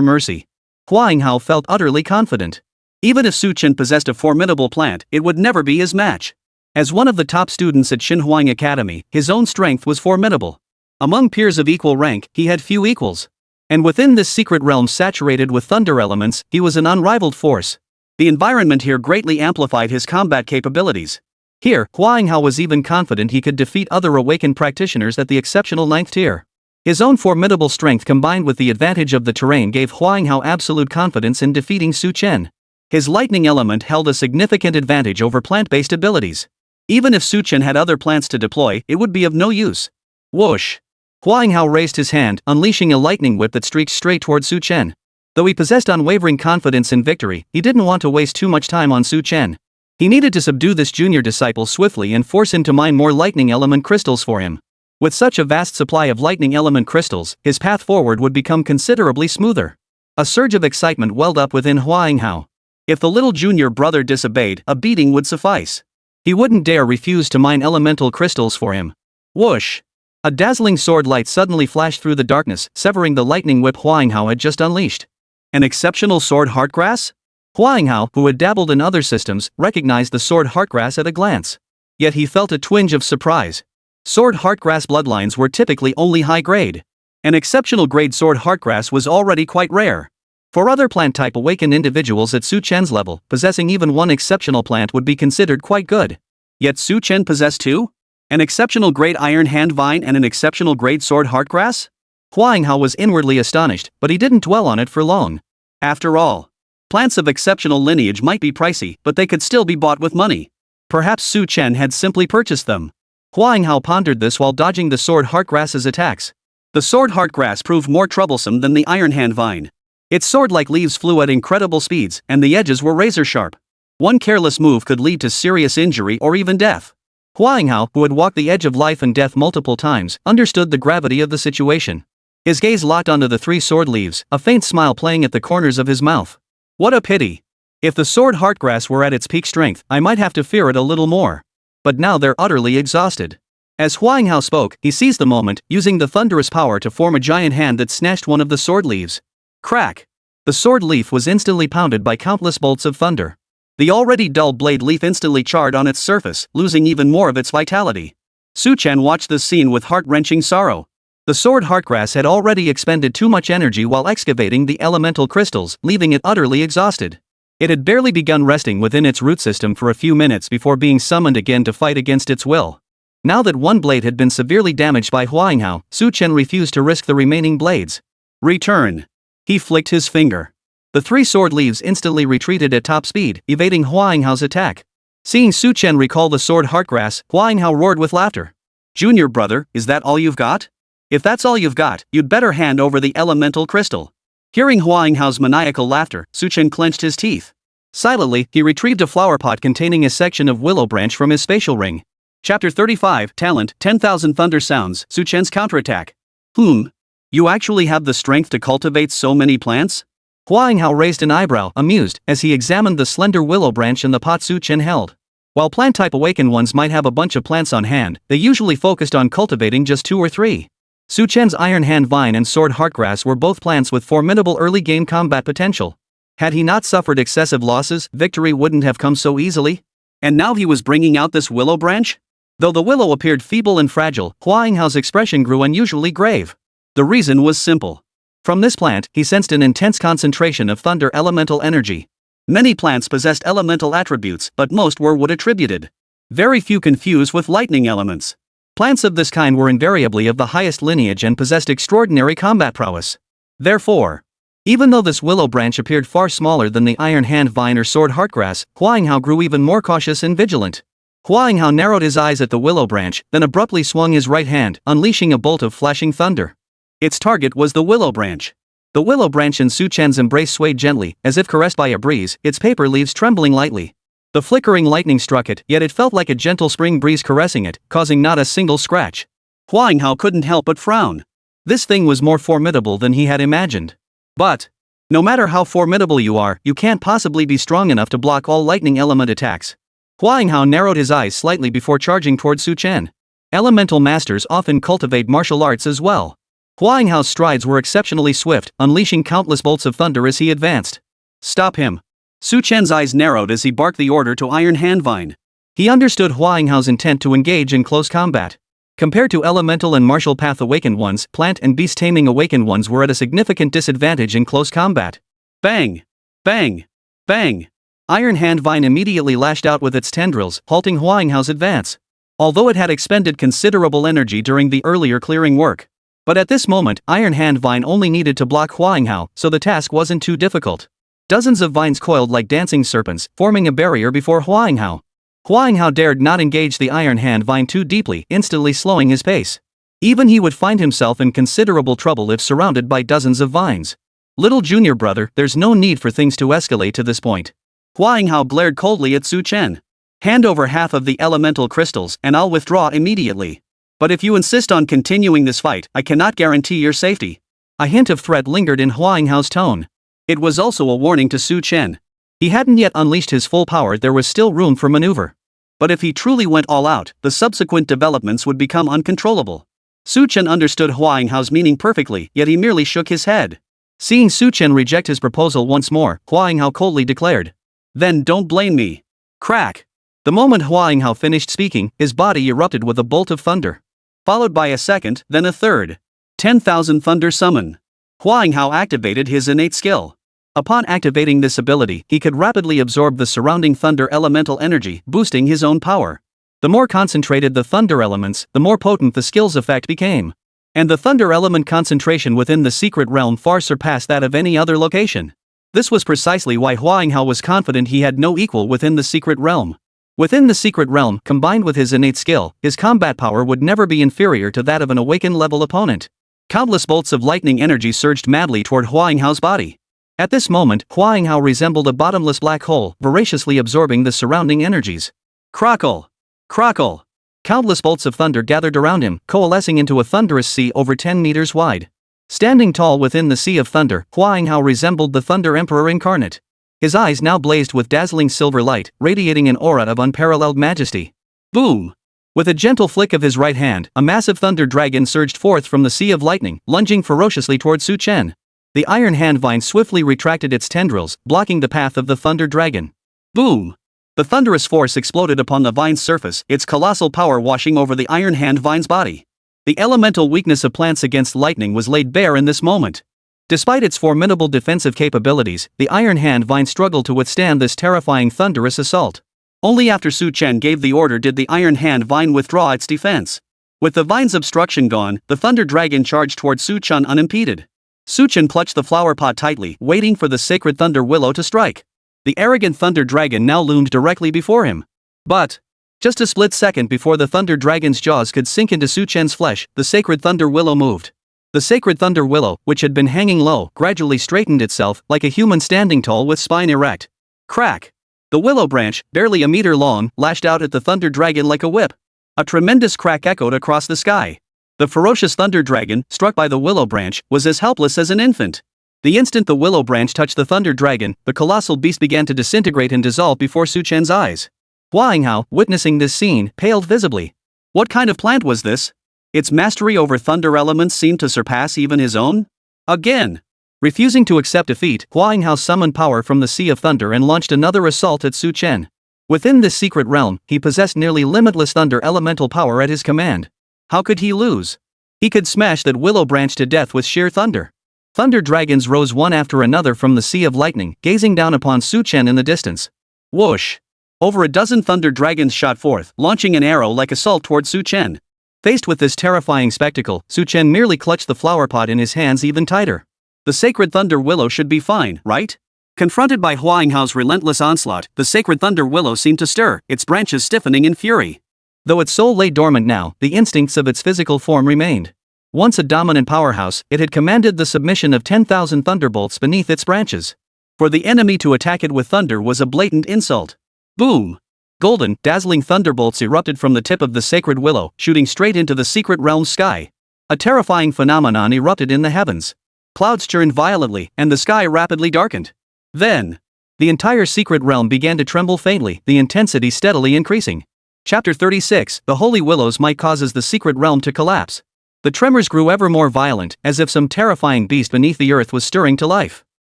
mercy. Huang Hao felt utterly confident. Even if Su Chen possessed a formidable plant, it would never be his match. As one of the top students at Xinhuang Academy, his own strength was formidable. Among peers of equal rank, he had few equals. And within this secret realm saturated with thunder elements, he was an unrivaled force. The environment here greatly amplified his combat capabilities. Here, Huang Hao was even confident he could defeat other awakened practitioners at the exceptional 9th tier. His own formidable strength combined with the advantage of the terrain gave Huang Hao absolute confidence in defeating Su Chen. His lightning element held a significant advantage over plant-based abilities. Even if Su Chen had other plants to deploy, it would be of no use. Whoosh! Huang Hao raised his hand, unleashing a lightning whip that streaked straight toward Su Chen. Though he possessed unwavering confidence in victory, he didn't want to waste too much time on Su Chen. He needed to subdue this junior disciple swiftly and force him to mine more lightning element crystals for him. With such a vast supply of lightning element crystals, his path forward would become considerably smoother. A surge of excitement welled up within Huang Hao. If the little junior brother disobeyed, a beating would suffice. He wouldn't dare refuse to mine elemental crystals for him. Whoosh! A dazzling sword light suddenly flashed through the darkness, severing the lightning whip Huang Hao had just unleashed. An exceptional sword heartgrass? Huang Hao, who had dabbled in other systems, recognized the sword heartgrass at a glance. Yet he felt a twinge of surprise. Sword heartgrass bloodlines were typically only high grade. An exceptional grade sword heartgrass was already quite rare. For other plant-type awakened individuals at Su Chen's level, possessing even one exceptional plant would be considered quite good. Yet Su Chen possessed two? An exceptional grade iron hand vine and an exceptional grade sword heartgrass? Huang Hao was inwardly astonished, but he didn't dwell on it for long. After all, plants of exceptional lineage might be pricey, but they could still be bought with money. Perhaps Su Chen had simply purchased them. Huang Hao pondered this while dodging the sword heartgrass's attacks. The sword heartgrass proved more troublesome than the iron hand vine. Its sword-like leaves flew at incredible speeds, and the edges were razor-sharp. One careless move could lead to serious injury or even death. Huang Hao, who had walked the edge of life and death multiple times, understood the gravity of the situation. His gaze locked onto the three sword leaves, a faint smile playing at the corners of his mouth. What a pity. If the sword heartgrass were at its peak strength, I might have to fear it a little more. But now they're utterly exhausted. As Huang Hao spoke, he seized the moment, using the thunderous power to form a giant hand that snatched one of the sword leaves. Crack! The sword leaf was instantly pounded by countless bolts of thunder. The already dull blade leaf instantly charred on its surface, losing even more of its vitality. Su Chen watched this scene with heart-wrenching sorrow. The sword heartgrass had already expended too much energy while excavating the elemental crystals, leaving it utterly exhausted. It had barely begun resting within its root system for a few minutes before being summoned again to fight against its will. Now that one blade had been severely damaged by Huang Hao, Su Chen refused to risk the remaining blades. Return! He flicked his finger. The three sword leaves instantly retreated at top speed, evading Huang Hao's attack. Seeing Su Chen recall the sword heartgrass, Huang Hao roared with laughter. Junior brother, is that all you've got? If that's all you've got, you'd better hand over the elemental crystal. Hearing Huang Hao's maniacal laughter, Su Chen clenched his teeth. Silently, he retrieved a flower pot containing a section of willow branch from his spatial ring. Chapter 35, Talent, 10,000 Thunder Sounds, Su Chen's counterattack. You actually have the strength to cultivate so many plants? Huang Hao raised an eyebrow, amused, as he examined the slender willow branch in the pot Su Chen held. While plant-type awakened ones might have a bunch of plants on hand, they usually focused on cultivating just 2 or 3. Su Chen's iron hand vine and sword heartgrass were both plants with formidable early-game combat potential. Had he not suffered excessive losses, victory wouldn't have come so easily. And now he was bringing out this willow branch? Though the willow appeared feeble and fragile, Huang Hao's expression grew unusually grave. The reason was simple. From this plant, he sensed an intense concentration of thunder elemental energy. Many plants possessed elemental attributes, but most were wood attributed. Very few confused with lightning elements. Plants of this kind were invariably of the highest lineage and possessed extraordinary combat prowess. Therefore, even though this willow branch appeared far smaller than the iron hand vine or sword heartgrass, Huanghao grew even more cautious and vigilant. Huanghao narrowed his eyes at the willow branch, then abruptly swung his right hand, unleashing a bolt of flashing thunder. Its target was the willow branch. The willow branch in Su Chen's embrace swayed gently, as if caressed by a breeze, its paper leaves trembling lightly. The flickering lightning struck it, yet it felt like a gentle spring breeze caressing it, causing not a single scratch. Huanghao couldn't help but frown. This thing was more formidable than he had imagined. But, no matter how formidable you are, you can't possibly be strong enough to block all lightning element attacks. Huanghao narrowed his eyes slightly before charging toward Su Chen. Elemental masters often cultivate martial arts as well. Huanghao's strides were exceptionally swift, unleashing countless bolts of thunder as he advanced. Stop him. Su Chen's eyes narrowed as he barked the order to Iron Handvine. He understood Huanghao's intent to engage in close combat. Compared to elemental and martial path awakened ones, plant and beast taming awakened ones were at a significant disadvantage in close combat. Bang! Bang! Bang! Iron Handvine immediately lashed out with its tendrils, halting Huanghao's advance. Although it had expended considerable energy during the earlier clearing work. But at this moment, Iron Handvine only needed to block Huanghao, so the task wasn't too difficult. Dozens of vines coiled like dancing serpents, forming a barrier before Huanghao. Huanghao dared not engage the Iron Handvine too deeply, instantly slowing his pace. Even he would find himself in considerable trouble if surrounded by dozens of vines. Little junior brother, there's no need for things to escalate to this point. Huanghao glared coldly at Su Chen. Hand over half of the elemental crystals and I'll withdraw immediately. But if you insist on continuing this fight, I cannot guarantee your safety. A hint of threat lingered in Huanghao's tone. It was also a warning to Su Chen. He hadn't yet unleashed his full power, there was still room for maneuver. But if he truly went all out, the subsequent developments would become uncontrollable. Su Chen understood Huanghao's meaning perfectly, yet he merely shook his head. Seeing Su Chen reject his proposal once more, Huanghao coldly declared. Then don't blame me. Crack! The moment Huanghao finished speaking, his body erupted with a bolt of thunder. Followed by a second, then a third. 10,000 Thunder Summon. Huanghao activated his innate skill. Upon activating this ability, he could rapidly absorb the surrounding thunder elemental energy, boosting his own power. The more concentrated the thunder elements, the more potent the skill's effect became. And the thunder element concentration within the secret realm far surpassed that of any other location. This was precisely why Huanghao was confident he had no equal within the secret realm. Within the secret realm, combined with his innate skill, his combat power would never be inferior to that of an awakened-level opponent. Countless bolts of lightning energy surged madly toward Huanghao's body. At this moment, Huanghao resembled a bottomless black hole, voraciously absorbing the surrounding energies. Crackle! Crackle! Countless bolts of thunder gathered around him, coalescing into a thunderous sea over 10 meters wide. Standing tall within the sea of thunder, Huanghao resembled the Thunder Emperor incarnate. His eyes now blazed with dazzling silver light, radiating an aura of unparalleled majesty. Boom! With a gentle flick of his right hand, a massive thunder dragon surged forth from the sea of lightning, lunging ferociously toward Su Chen. The iron handvine swiftly retracted its tendrils, blocking the path of the thunder dragon. Boom! The thunderous force exploded upon the vine's surface, its colossal power washing over the iron handvine's body. The elemental weakness of plants against lightning was laid bare in this moment. Despite its formidable defensive capabilities, the Iron Hand Vine struggled to withstand this terrifying thunderous assault. Only after Su Chen gave the order did the Iron Hand Vine withdraw its defense. With the vine's obstruction gone, the Thunder Dragon charged toward Su Chen unimpeded. Su Chen clutched the flower pot tightly, waiting for the sacred Thunder Willow to strike. The arrogant Thunder Dragon now loomed directly before him. But, just a split second before the Thunder Dragon's jaws could sink into Su Chen's flesh, the sacred Thunder Willow moved. The sacred Thunder Willow, which had been hanging low, gradually straightened itself, like a human standing tall with spine erect. Crack! The willow branch, barely a meter long, lashed out at the Thunder Dragon like a whip. A tremendous crack echoed across the sky. The ferocious Thunder Dragon, struck by the willow branch, was as helpless as an infant. The instant the willow branch touched the Thunder Dragon, the colossal beast began to disintegrate and dissolve before Su Chen's eyes. Huanghao, witnessing this scene, paled visibly. What kind of plant was this? Its mastery over thunder elements seemed to surpass even his own? Again! Refusing to accept defeat, Huanghao summoned power from the Sea of Thunder and launched another assault at Su Chen. Within this secret realm, he possessed nearly limitless thunder elemental power at his command. How could he lose? He could smash that willow branch to death with sheer thunder. Thunder dragons rose one after another from the sea of lightning, gazing down upon Su Chen in the distance. Whoosh! Over a dozen thunder dragons shot forth, launching an arrow like assault toward Su Chen. Faced with this terrifying spectacle, Su Chen merely clutched the flower pot in his hands even tighter. The sacred thunder willow should be fine, right? Confronted by Huanghao's relentless onslaught, the sacred thunder willow seemed to stir, its branches stiffening in fury. Though its soul lay dormant now, the instincts of its physical form remained. Once a dominant powerhouse, it had commanded the submission of 10,000 thunderbolts beneath its branches. For the enemy to attack it with thunder was a blatant insult. Boom! Golden, dazzling thunderbolts erupted from the tip of the sacred willow, shooting straight into the secret realm's sky. A terrifying phenomenon erupted in the heavens. Clouds churned violently, and the sky rapidly darkened. Then, the entire secret realm began to tremble faintly, the intensity steadily increasing. Chapter 36, The Holy Willows Might Causes the Secret Realm to Collapse. The tremors grew ever more violent, as if some terrifying beast beneath the earth was stirring to life.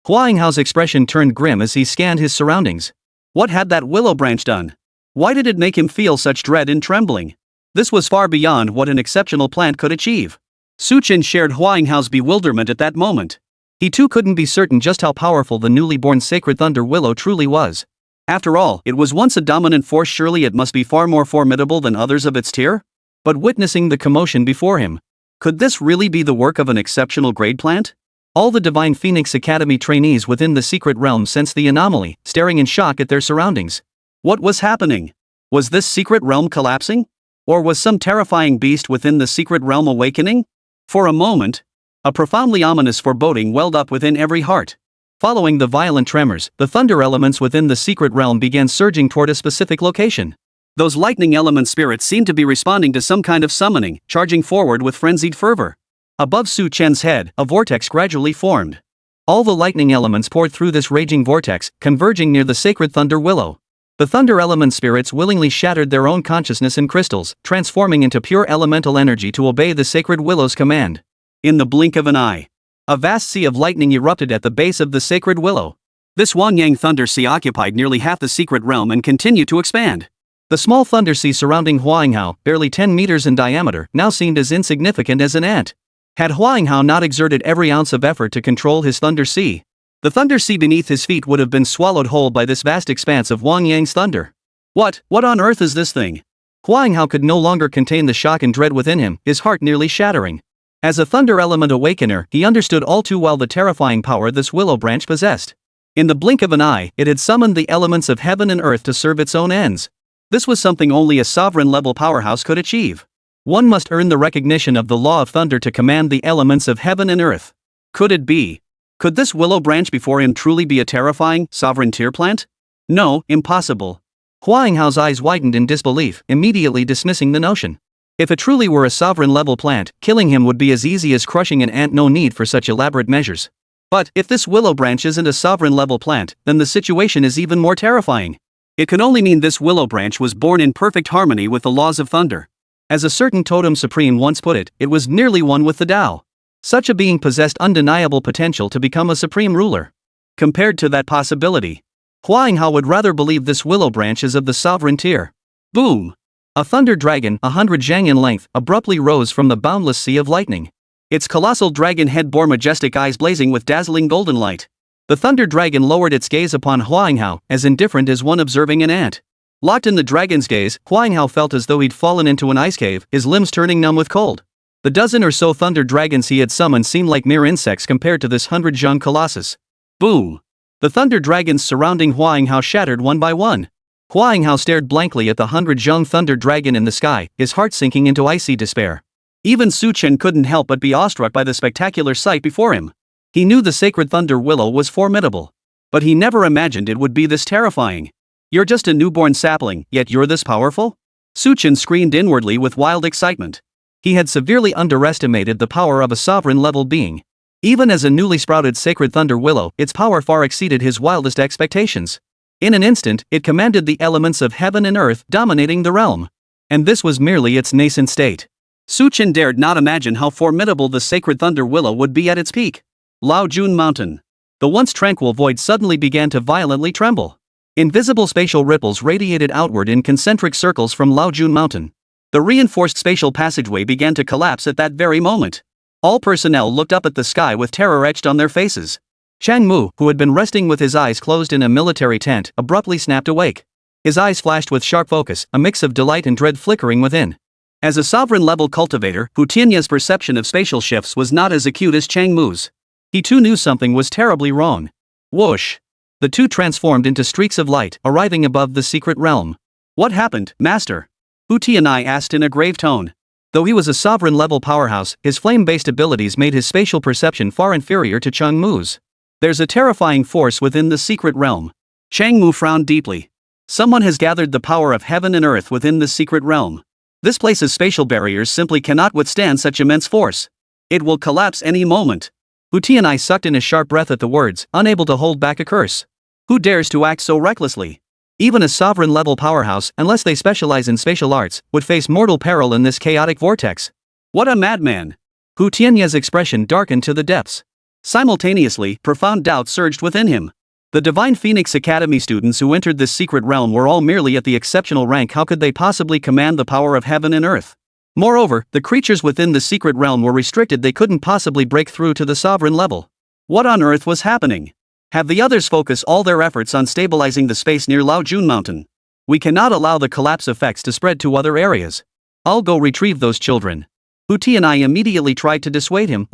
Huanghao's expression turned grim as he scanned his surroundings. What had that willow branch done? Why did it make him feel such dread and trembling? This was far beyond what an exceptional plant could achieve. Su Chen shared Huanghao's bewilderment at that moment. He too couldn't be certain just how powerful the newly born sacred thunder willow truly was. After all, it was once a dominant force, surely it must be far more formidable than others of its tier? But witnessing the commotion before him, could this really be the work of an exceptional grade plant? All the Divine Phoenix Academy trainees within the secret realm sensed the anomaly, staring in shock at their surroundings. What was happening? Was this secret realm collapsing? Or was some terrifying beast within the secret realm awakening? For a moment, a profoundly ominous foreboding welled up within every heart. Following the violent tremors, the thunder elements within the secret realm began surging toward a specific location. Those lightning element spirits seemed to be responding to some kind of summoning, charging forward with frenzied fervor. Above Su Chen's head, a vortex gradually formed. All the lightning elements poured through this raging vortex, converging near the sacred thunder willow. The thunder element spirits willingly shattered their own consciousness in crystals, transforming into pure elemental energy to obey the sacred willow's command. In the blink of an eye, a vast sea of lightning erupted at the base of the sacred willow. This Huangyang thunder sea occupied nearly half the secret realm and continued to expand. The small thunder sea surrounding Huanghao, barely 10 meters in diameter, now seemed as insignificant as an ant. Had Huanghao not exerted every ounce of effort to control his thunder sea, the thunder sea beneath his feet would have been swallowed whole by this vast expanse of Huangyang's thunder. What on earth is this thing? Huanghao could no longer contain the shock and dread within him, his heart nearly shattering. As a thunder element awakener, he understood all too well the terrifying power this willow branch possessed. In the blink of an eye, it had summoned the elements of heaven and earth to serve its own ends. This was something only a sovereign-level powerhouse could achieve. One must earn the recognition of the law of thunder to command the elements of heaven and earth. Could it be? Could this willow branch before him truly be a terrifying, sovereign tier plant? No, impossible. Huanghao's eyes widened in disbelief, immediately dismissing the notion. If it truly were a sovereign-level plant, killing him would be as easy as crushing an ant, no need for such elaborate measures. But, if this willow branch isn't a sovereign-level plant, then the situation is even more terrifying. It can only mean this willow branch was born in perfect harmony with the laws of thunder. As a certain totem supreme once put it, it was nearly one with the Tao. Such a being possessed undeniable potential to become a supreme ruler. Compared to that possibility, Huanghao would rather believe this willow branch is of the sovereign tier. Boom! A thunder dragon, 100 zhang in length, abruptly rose from the boundless sea of lightning. Its colossal dragon head bore majestic eyes blazing with dazzling golden light. The thunder dragon lowered its gaze upon Huanghao, as indifferent as one observing an ant. Locked in the dragon's gaze, Huanghao felt as though he'd fallen into an ice cave, his limbs turning numb with cold. The dozen or so thunder dragons he had summoned seemed like mere insects compared to this 100 zhang colossus. Boom! The thunder dragons surrounding Huanghao shattered one by one. Huanghao stared blankly at the 100 zhang thunder dragon in the sky, his heart sinking into icy despair. Even Su Chen couldn't help but be awestruck by the spectacular sight before him. He knew the sacred thunder willow was formidable, but he never imagined it would be this terrifying. You're just a newborn sapling, yet you're this powerful? Su Chen screamed inwardly with wild excitement. He had severely underestimated the power of a sovereign-level being. Even as a newly sprouted sacred thunder willow, its power far exceeded his wildest expectations. In an instant, it commanded the elements of heaven and earth, dominating the realm. And this was merely its nascent state. Su Chen dared not imagine how formidable the sacred thunder willow would be at its peak. Lao Jun Mountain. The once tranquil void suddenly began to violently tremble. Invisible spatial ripples radiated outward in concentric circles from Lao Jun Mountain. The reinforced spatial passageway began to collapse at that very moment. All personnel looked up at the sky with terror etched on their faces. Chang Mu, who had been resting with his eyes closed in a military tent, abruptly snapped awake. His eyes flashed with sharp focus, a mix of delight and dread flickering within. As a sovereign-level cultivator, Hu Tianya's perception of spatial shifts was not as acute as Chang Mu's. He too knew something was terribly wrong. Whoosh! The two transformed into streaks of light, arriving above the secret realm. What happened, Master? Hu Tianyi asked in a grave tone. Though he was a sovereign-level powerhouse, his flame-based abilities made his spatial perception far inferior to Chang Mu's. There's a terrifying force within the secret realm. Chang Mu frowned deeply. Someone has gathered the power of heaven and earth within the secret realm. This place's spatial barriers simply cannot withstand such immense force. It will collapse any moment. Hu Tianyi sucked in a sharp breath at the words, unable to hold back a curse. Who dares to act so recklessly? Even a sovereign-level powerhouse, unless they specialize in spatial arts, would face mortal peril in this chaotic vortex. What a madman! Hu Tianyi's expression darkened to the depths. Simultaneously, profound doubt surged within him. The Divine Phoenix Academy students who entered this secret realm were all merely at the exceptional rank. How could they possibly command the power of heaven and earth? Moreover, the creatures within the secret realm were restricted. They couldn't possibly break through to the sovereign level. What on earth was happening? Have the others focus all their efforts on stabilizing the space near Laojun Mountain. We cannot allow the collapse effects to spread to other areas. I'll go retrieve those children. Hu Tianyi immediately tried to dissuade him.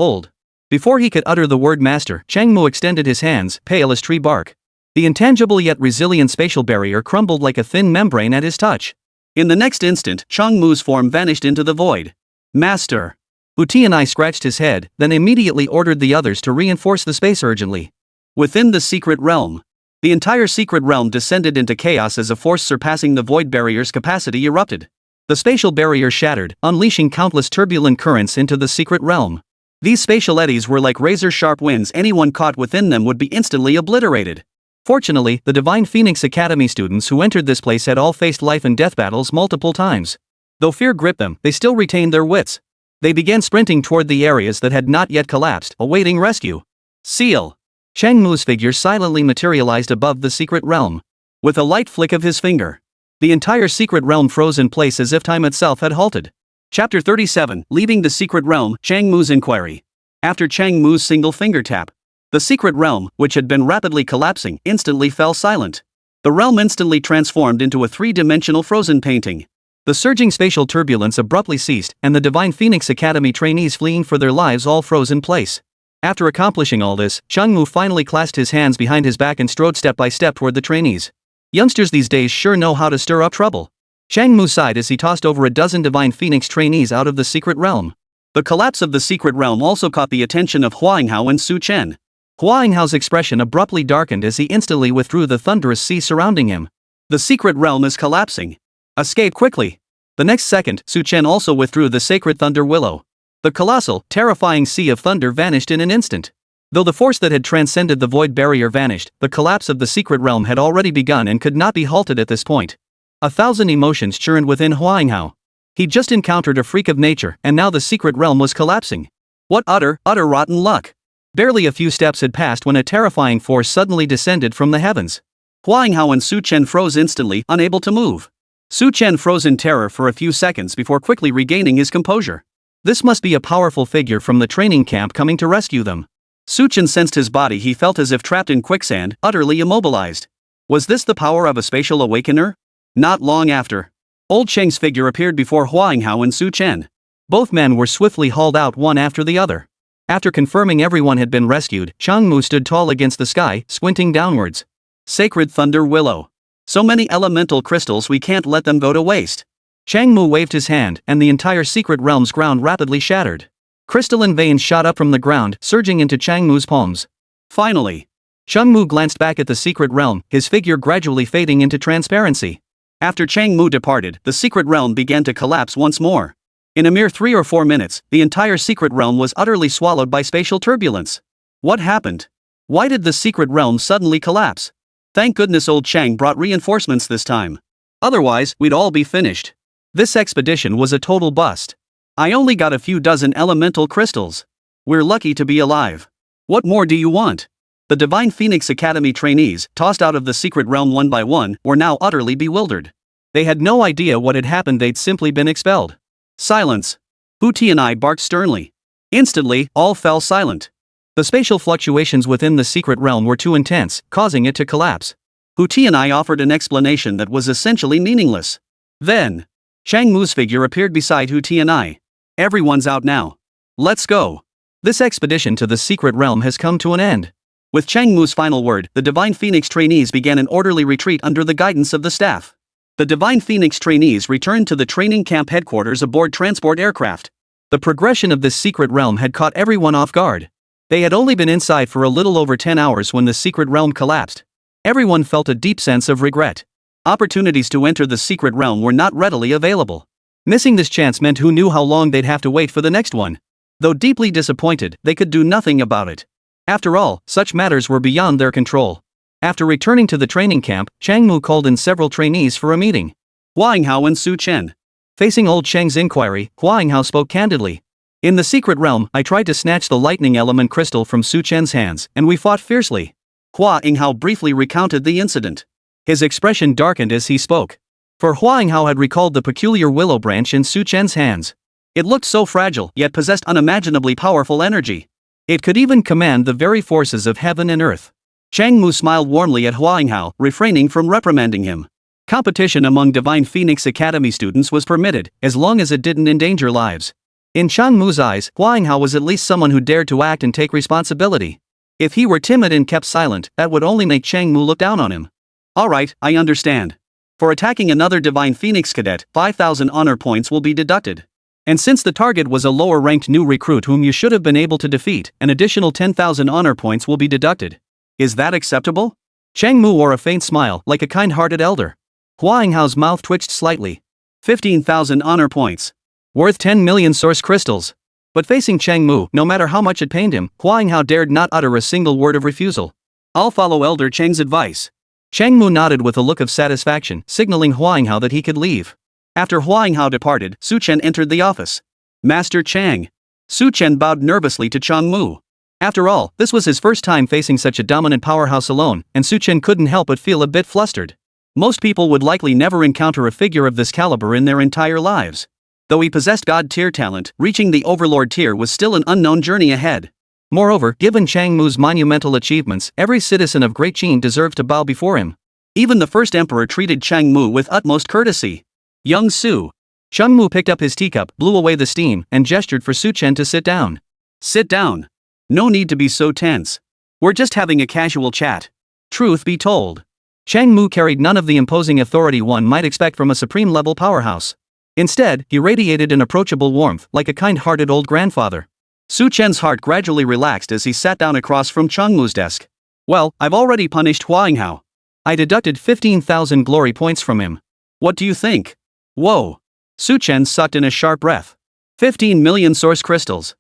Before he could utter the word master, Chang Mu extended his hands, pale as tree bark. The intangible yet resilient spatial barrier crumbled like a thin membrane at his touch. In the next instant, Chang Mu's form vanished into the void. Master! Hu Tianyi scratched his head, then immediately ordered the others to reinforce the space urgently. Within the secret realm, the entire secret realm descended into chaos as a force surpassing the void barrier's capacity erupted. The spatial barrier shattered, unleashing countless turbulent currents into the secret realm. These spatial eddies were like razor-sharp winds. Anyone caught within them would be instantly obliterated. Fortunately, the Divine Phoenix Academy students who entered this place had all faced life and death battles multiple times. Though fear gripped them, they still retained their wits. They began sprinting toward the areas that had not yet collapsed, awaiting rescue. Seal! Chang Mu's figure silently materialized above the secret realm. With a light flick of his finger, the entire secret realm froze in place as if time itself had halted. Chapter 37, Leaving the Secret Realm, Chang Mu's Inquiry. After Chang Mu's single finger tap, the secret realm, which had been rapidly collapsing, instantly fell silent. The realm instantly transformed into a three-dimensional frozen painting. The surging spatial turbulence abruptly ceased, and the Divine Phoenix Academy trainees fleeing for their lives all froze in place. After accomplishing all this, Chang Mu finally clasped his hands behind his back and strode step by step toward the trainees. Youngsters these days sure know how to stir up trouble. Chang Mu sighed as he tossed over a dozen Divine Phoenix trainees out of the secret realm. The collapse of the secret realm also caught the attention of Huainghao and Su Chen. Huainghao's expression abruptly darkened as he instantly withdrew the thunderous sea surrounding him. The secret realm is collapsing. Escape quickly. The next second, Su Chen also withdrew the sacred thunder willow. The colossal, terrifying sea of thunder vanished in an instant. Though the force that had transcended the void barrier vanished, the collapse of the secret realm had already begun and could not be halted at this point. 1,000 emotions churned within Huainghao. He'd just encountered a freak of nature, and now the secret realm was collapsing. What utter rotten luck! Barely a few steps had passed when a terrifying force suddenly descended from the heavens. Huainghao and Su Chen froze instantly, unable to move. Su Chen froze in terror for a few seconds before quickly regaining his composure. This must be a powerful figure from the training camp coming to rescue them. Su Chen sensed his body. He felt as if trapped in quicksand, utterly immobilized. Was this the power of a spatial awakener? Not long after, Old Cheng's figure appeared before Huainghao and Su Chen. Both men were swiftly hauled out one after the other. After confirming everyone had been rescued, Chang Mu stood tall against the sky, squinting downwards. Sacred Thunder Willow. So many elemental crystals, we can't let them go to waste. Chang Mu waved his hand, and the entire secret realm's ground rapidly shattered. Crystalline veins shot up from the ground, surging into Chang Mu's palms. Finally, Chang Mu glanced back at the secret realm, his figure gradually fading into transparency. After Chang Mu departed, the secret realm began to collapse once more. In a mere 3 or 4 minutes, the entire secret realm was utterly swallowed by spatial turbulence. What happened? Why did the secret realm suddenly collapse? Thank goodness old Chang brought reinforcements this time. Otherwise, we'd all be finished. This expedition was a total bust. I only got a few dozen elemental crystals. We're lucky to be alive. What more do you want? The Divine Phoenix Academy trainees, tossed out of the secret realm one by one, were now utterly bewildered. They had no idea what had happened. They'd simply been expelled. Silence! Hu Tianyi barked sternly. Instantly, all fell silent. The spatial fluctuations within the secret realm were too intense, causing it to collapse. Hu Tianai offered an explanation that was essentially meaningless. Then, Chang Mu's figure appeared beside Hu Tianai. Everyone's out now. Let's go. This expedition to the secret realm has come to an end. With Chang Mu's final word, the Divine Phoenix trainees began an orderly retreat under the guidance of the staff. The Divine Phoenix trainees returned to the training camp headquarters aboard transport aircraft. The progression of this secret realm had caught everyone off guard. They had only been inside for a little over 10 hours when the secret realm collapsed. Everyone felt a deep sense of regret. Opportunities to enter the secret realm were not readily available. Missing this chance meant who knew how long they'd have to wait for the next one. Though deeply disappointed, they could do nothing about it. After all, such matters were beyond their control. After returning to the training camp, Chang Mu called in several trainees for a meeting. Hua Yinghao and Su Chen. Facing old Cheng's inquiry, Hua Yinghao spoke candidly. In the secret realm, I tried to snatch the lightning element crystal from Su Chen's hands, and we fought fiercely. Hua Yinghao briefly recounted the incident. His expression darkened as he spoke. For Hua Yinghao had recalled the peculiar willow branch in Su Chen's hands. It looked so fragile, yet possessed unimaginably powerful energy. It could even command the very forces of heaven and earth. Chang Mu smiled warmly at Hua Yinghao, refraining from reprimanding him. Competition among Divine Phoenix Academy students was permitted, as long as it didn't endanger lives. In Chang Mu's eyes, Hua Yinghao was at least someone who dared to act and take responsibility. If he were timid and kept silent, that would only make Chang Mu look down on him. Alright, I understand. For attacking another Divine Phoenix cadet, 5,000 honor points will be deducted. And since the target was a lower-ranked new recruit whom you should have been able to defeat, an additional 10,000 honor points will be deducted. Is that acceptable? Chang Mu wore a faint smile, like a kind-hearted elder. Hua Yinghao's mouth twitched slightly. 15,000 honor points. Worth 10 million source crystals. But facing Chang Mu, no matter how much it pained him, Hua Yinghao dared not utter a single word of refusal. I'll follow Elder Cheng's advice. Chang Mu nodded with a look of satisfaction, signaling Hua Yinghao that he could leave. After Hua Yinghao departed, Su Chen entered the office. Master Chang. Su Chen bowed nervously to Chang Mu. After all, this was his first time facing such a dominant powerhouse alone, and Su Chen couldn't help but feel a bit flustered. Most people would likely never encounter a figure of this caliber in their entire lives. Though he possessed God-tier talent, reaching the Overlord tier was still an unknown journey ahead. Moreover, given Chang Mu's monumental achievements, every citizen of Great Qin deserved to bow before him. Even the first emperor treated Chang Mu with utmost courtesy. Young Su. Chang Mu picked up his teacup, blew away the steam, and gestured for Su Chen to sit down. Sit down. No need to be so tense. We're just having a casual chat. Truth be told, Chang Mu carried none of the imposing authority one might expect from a supreme-level powerhouse. Instead, he radiated an approachable warmth, like a kind-hearted old grandfather. Su Chen's heart gradually relaxed as he sat down across from Chang Mu's desk. Well, I've already punished Hua Yinghao. I deducted 15,000 glory points from him. What do you think? Whoa. Su Chen sucked in a sharp breath. 15 million source crystals.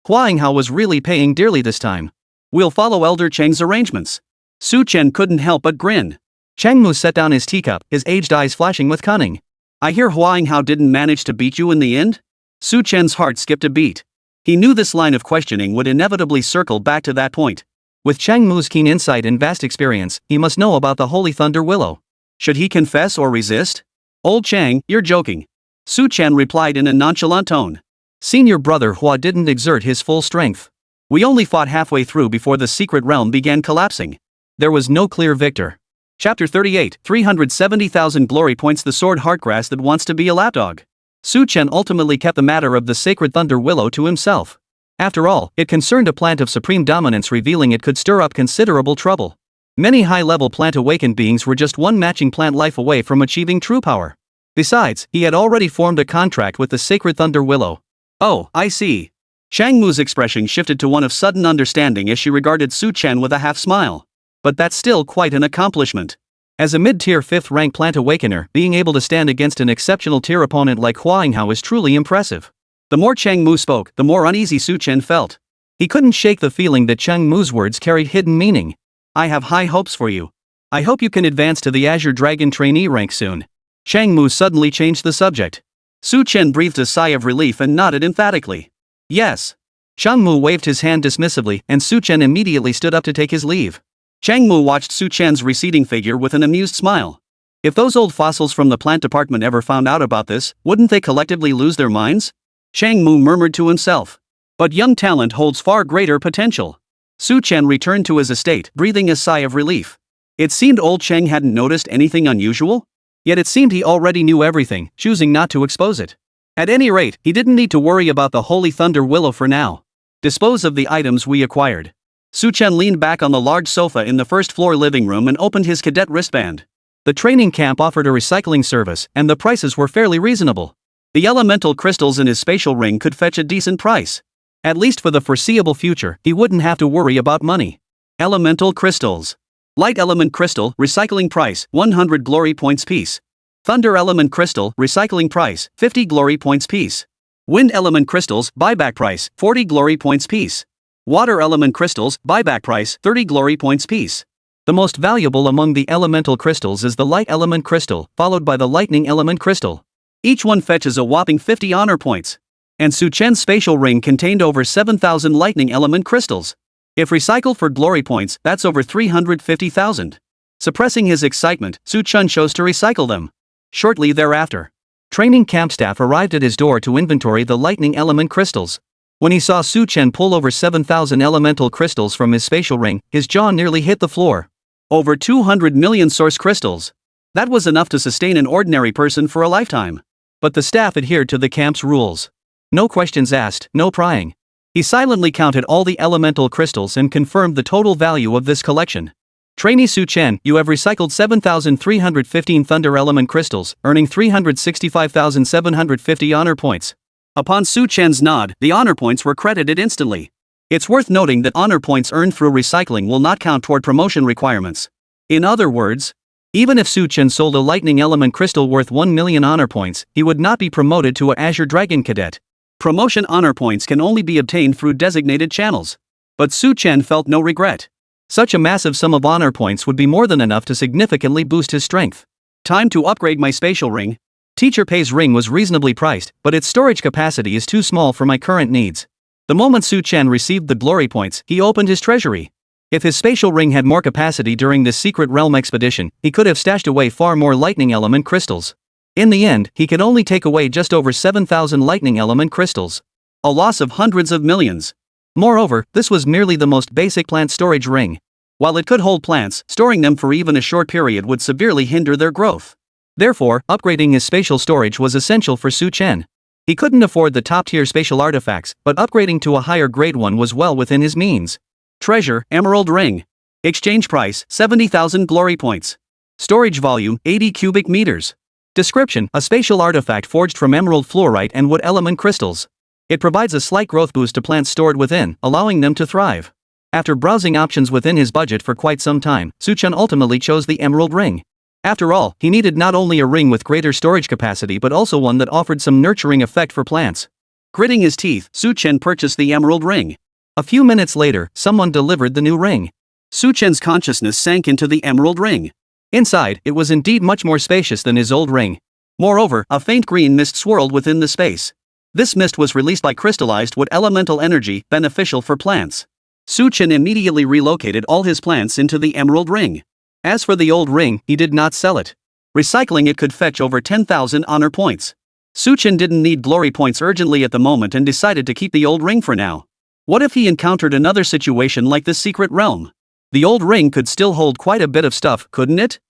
Hua Yinghao was really paying dearly this time. We'll follow Elder Cheng's arrangements. Su Chen couldn't help but grin. Chang Mu set down his teacup, his aged eyes flashing with cunning. I hear Hua Yinghao didn't manage to beat you in the end? Su Chen's heart skipped a beat. He knew this line of questioning would inevitably circle back to that point. With Chang Mu's keen insight and vast experience, he must know about the Holy Thunder Willow. Should he confess or resist? Old Chang, you're joking. Su Chen replied in a nonchalant tone. Senior brother Hua didn't exert his full strength. We only fought halfway through before the secret realm began collapsing. There was no clear victor. Chapter 38, 370,000 glory points. The sword heartgrass that wants to be a lapdog. Su Chen ultimately kept the matter of the sacred thunder willow to himself. After all, it concerned a plant of supreme dominance, revealing it could stir up considerable trouble. Many high-level plant awakened beings were just one matching plant life away from achieving true power. Besides, he had already formed a contract with the sacred thunder willow. Oh, I see. Chang Mu's expression shifted to one of sudden understanding as she regarded Su Chen with a half-smile. But that's still quite an accomplishment. As a mid-tier 5th-rank plant awakener, being able to stand against an exceptional tier opponent like Hua Yinghao is truly impressive. The more Chang Mu spoke, the more uneasy Su Chen felt. He couldn't shake the feeling that Chang Mu's words carried hidden meaning. I have high hopes for you. I hope you can advance to the Azure Dragon trainee rank soon. Chang Mu suddenly changed the subject. Su Chen breathed a sigh of relief and nodded emphatically. Yes. Chang Mu waved his hand dismissively, and Su Chen immediately stood up to take his leave. Chang Mu watched Su Chen's receding figure with an amused smile. If those old fossils from the plant department ever found out about this, wouldn't they collectively lose their minds? Chang Mu murmured to himself. But young talent holds far greater potential. Su Chen returned to his estate, breathing a sigh of relief. It seemed old Cheng hadn't noticed anything unusual. Yet it seemed he already knew everything, choosing not to expose it. At any rate, he didn't need to worry about the Holy Thunder Willow for now. Dispose of the items we acquired. Su Chen leaned back on the large sofa in the first-floor living room and opened his cadet wristband. The training camp offered a recycling service, and the prices were fairly reasonable. The elemental crystals in his spatial ring could fetch a decent price. At least for the foreseeable future, he wouldn't have to worry about money. Elemental crystals. Light element crystal, recycling price, 100 glory points piece. Thunder element crystal, recycling price, 50 glory points piece. Wind element crystals, buyback price, 40 glory points piece. Water element crystals, buyback price, 30 glory points piece. The most valuable among the elemental crystals is the light element crystal, followed by the lightning element crystal. Each one fetches a whopping 50 honor points. And Su Chen's spatial ring contained over 7,000 lightning element crystals. If recycled for glory points, that's over 350,000. Suppressing his excitement, Su Chen chose to recycle them. Shortly thereafter, training camp staff arrived at his door to inventory the lightning element crystals. When he saw Su Chen pull over 7,000 elemental crystals from his spatial ring, his jaw nearly hit the floor. Over 200 million source crystals. That was enough to sustain an ordinary person for a lifetime. But the staff adhered to the camp's rules. No questions asked, no prying. He silently counted all the elemental crystals and confirmed the total value of this collection. Trainee Su Chen, you have recycled 7,315 Thunder Element crystals, earning 365,750 honor points. Upon Su Chen's nod, the honor points were credited instantly. It's worth noting that honor points earned through recycling will not count toward promotion requirements. In other words, even if Su Chen sold a lightning element crystal worth 1 million honor points, he would not be promoted to a Azure Dragon Cadet. Promotion honor points can only be obtained through designated channels. But Su Chen felt no regret. Such a massive sum of honor points would be more than enough to significantly boost his strength. Time to upgrade my spatial ring. Teacher Pei's ring was reasonably priced, but its storage capacity is too small for my current needs. The moment Su Chen received the glory points, he opened his treasury. If his spatial ring had more capacity during this secret realm expedition, he could have stashed away far more lightning element crystals. In the end, he could only take away just over 7,000 lightning element crystals. A loss of hundreds of millions. Moreover, this was merely the most basic plant storage ring. While it could hold plants, storing them for even a short period would severely hinder their growth. Therefore, upgrading his spatial storage was essential for Su Chen. He couldn't afford the top-tier spatial artifacts, but upgrading to a higher grade one was well within his means. Treasure, Emerald Ring. Exchange price, 70,000 glory points. Storage volume, 80 cubic meters. Description, a spatial artifact forged from emerald fluorite and wood element crystals. It provides a slight growth boost to plants stored within, allowing them to thrive. After browsing options within his budget for quite some time, Su Chen ultimately chose the Emerald Ring. After all, he needed not only a ring with greater storage capacity but also one that offered some nurturing effect for plants. Gritting his teeth, Su Chen purchased the Emerald Ring. A few minutes later, someone delivered the new ring. Su Chen's consciousness sank into the Emerald Ring. Inside, it was indeed much more spacious than his old ring. Moreover, a faint green mist swirled within the space. This mist was released by crystallized wood elemental energy, beneficial for plants. Su Chen immediately relocated all his plants into the Emerald Ring. As for the old ring, he did not sell it. Recycling it could fetch over 10,000 honor points. Su Chen didn't need glory points urgently at the moment and decided to keep the old ring for now. What if he encountered another situation like this secret realm? The old ring could still hold quite a bit of stuff, couldn't it?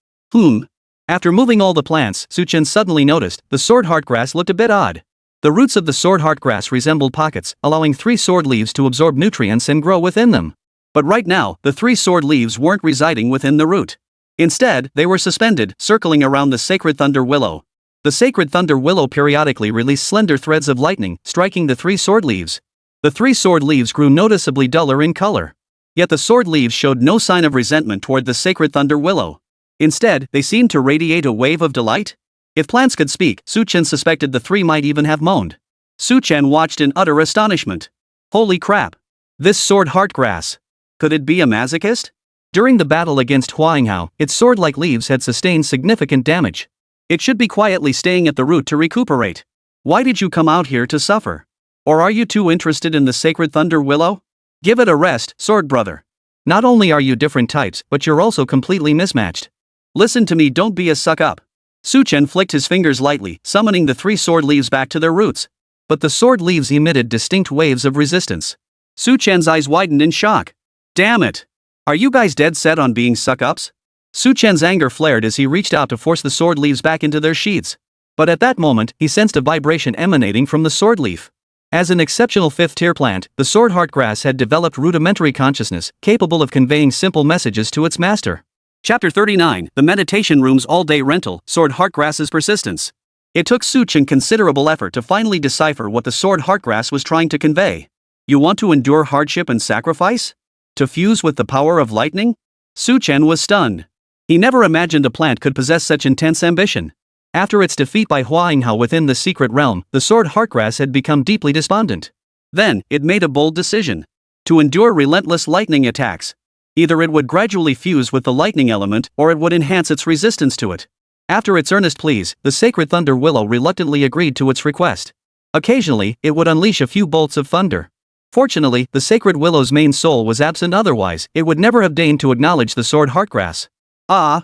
After moving all the plants, Su Chen suddenly noticed the sword heartgrass looked a bit odd. The roots of the sword heartgrass resembled pockets, allowing 3 sword leaves to absorb nutrients and grow within them. But right now, the 3 sword leaves weren't residing within the root. Instead, they were suspended, circling around the sacred thunder willow. The sacred thunder willow periodically released slender threads of lightning, striking the 3 sword leaves. The 3 sword leaves grew noticeably duller in color. Yet the sword leaves showed no sign of resentment toward the sacred thunder willow. Instead, they seemed to radiate a wave of delight. If plants could speak, Su Chen suspected the 3 might even have moaned. Su Chen watched in utter astonishment. Holy crap! This sword heartgrass. Could it be a masochist? During the battle against Huainghao, its sword-like leaves had sustained significant damage. It should be quietly staying at the root to recuperate. Why did you come out here to suffer? Or are you too interested in the sacred thunder willow? Give it a rest, sword brother. Not only are you different types, but you're also completely mismatched. Listen to me, don't be a suck-up. Su Chen flicked his fingers lightly, summoning the 3 sword leaves back to their roots. But the sword leaves emitted distinct waves of resistance. Su Chen's eyes widened in shock. Damn it! Are you guys dead set on being suck-ups? Su Chen's anger flared as he reached out to force the sword leaves back into their sheaths. But at that moment, he sensed a vibration emanating from the sword leaf. As an exceptional fifth-tier plant, the sword heartgrass had developed rudimentary consciousness, capable of conveying simple messages to its master. Chapter 39, The Meditation Room's All-Day Rental, Sword Heartgrass's Persistence. It took Su Chen considerable effort to finally decipher what the sword heartgrass was trying to convey. You want to endure hardship and sacrifice? To fuse with the power of lightning? Su Chen was stunned. He never imagined a plant could possess such intense ambition. After its defeat by Huainghao within the secret realm, the sword heartgrass had become deeply despondent. Then, it made a bold decision. To endure relentless lightning attacks. Either it would gradually fuse with the lightning element, or it would enhance its resistance to it. After its earnest pleas, the sacred thunder willow reluctantly agreed to its request. Occasionally, it would unleash a few bolts of thunder. Fortunately, the sacred willow's main soul was absent, otherwise, it would never have deigned to acknowledge the sword heartgrass.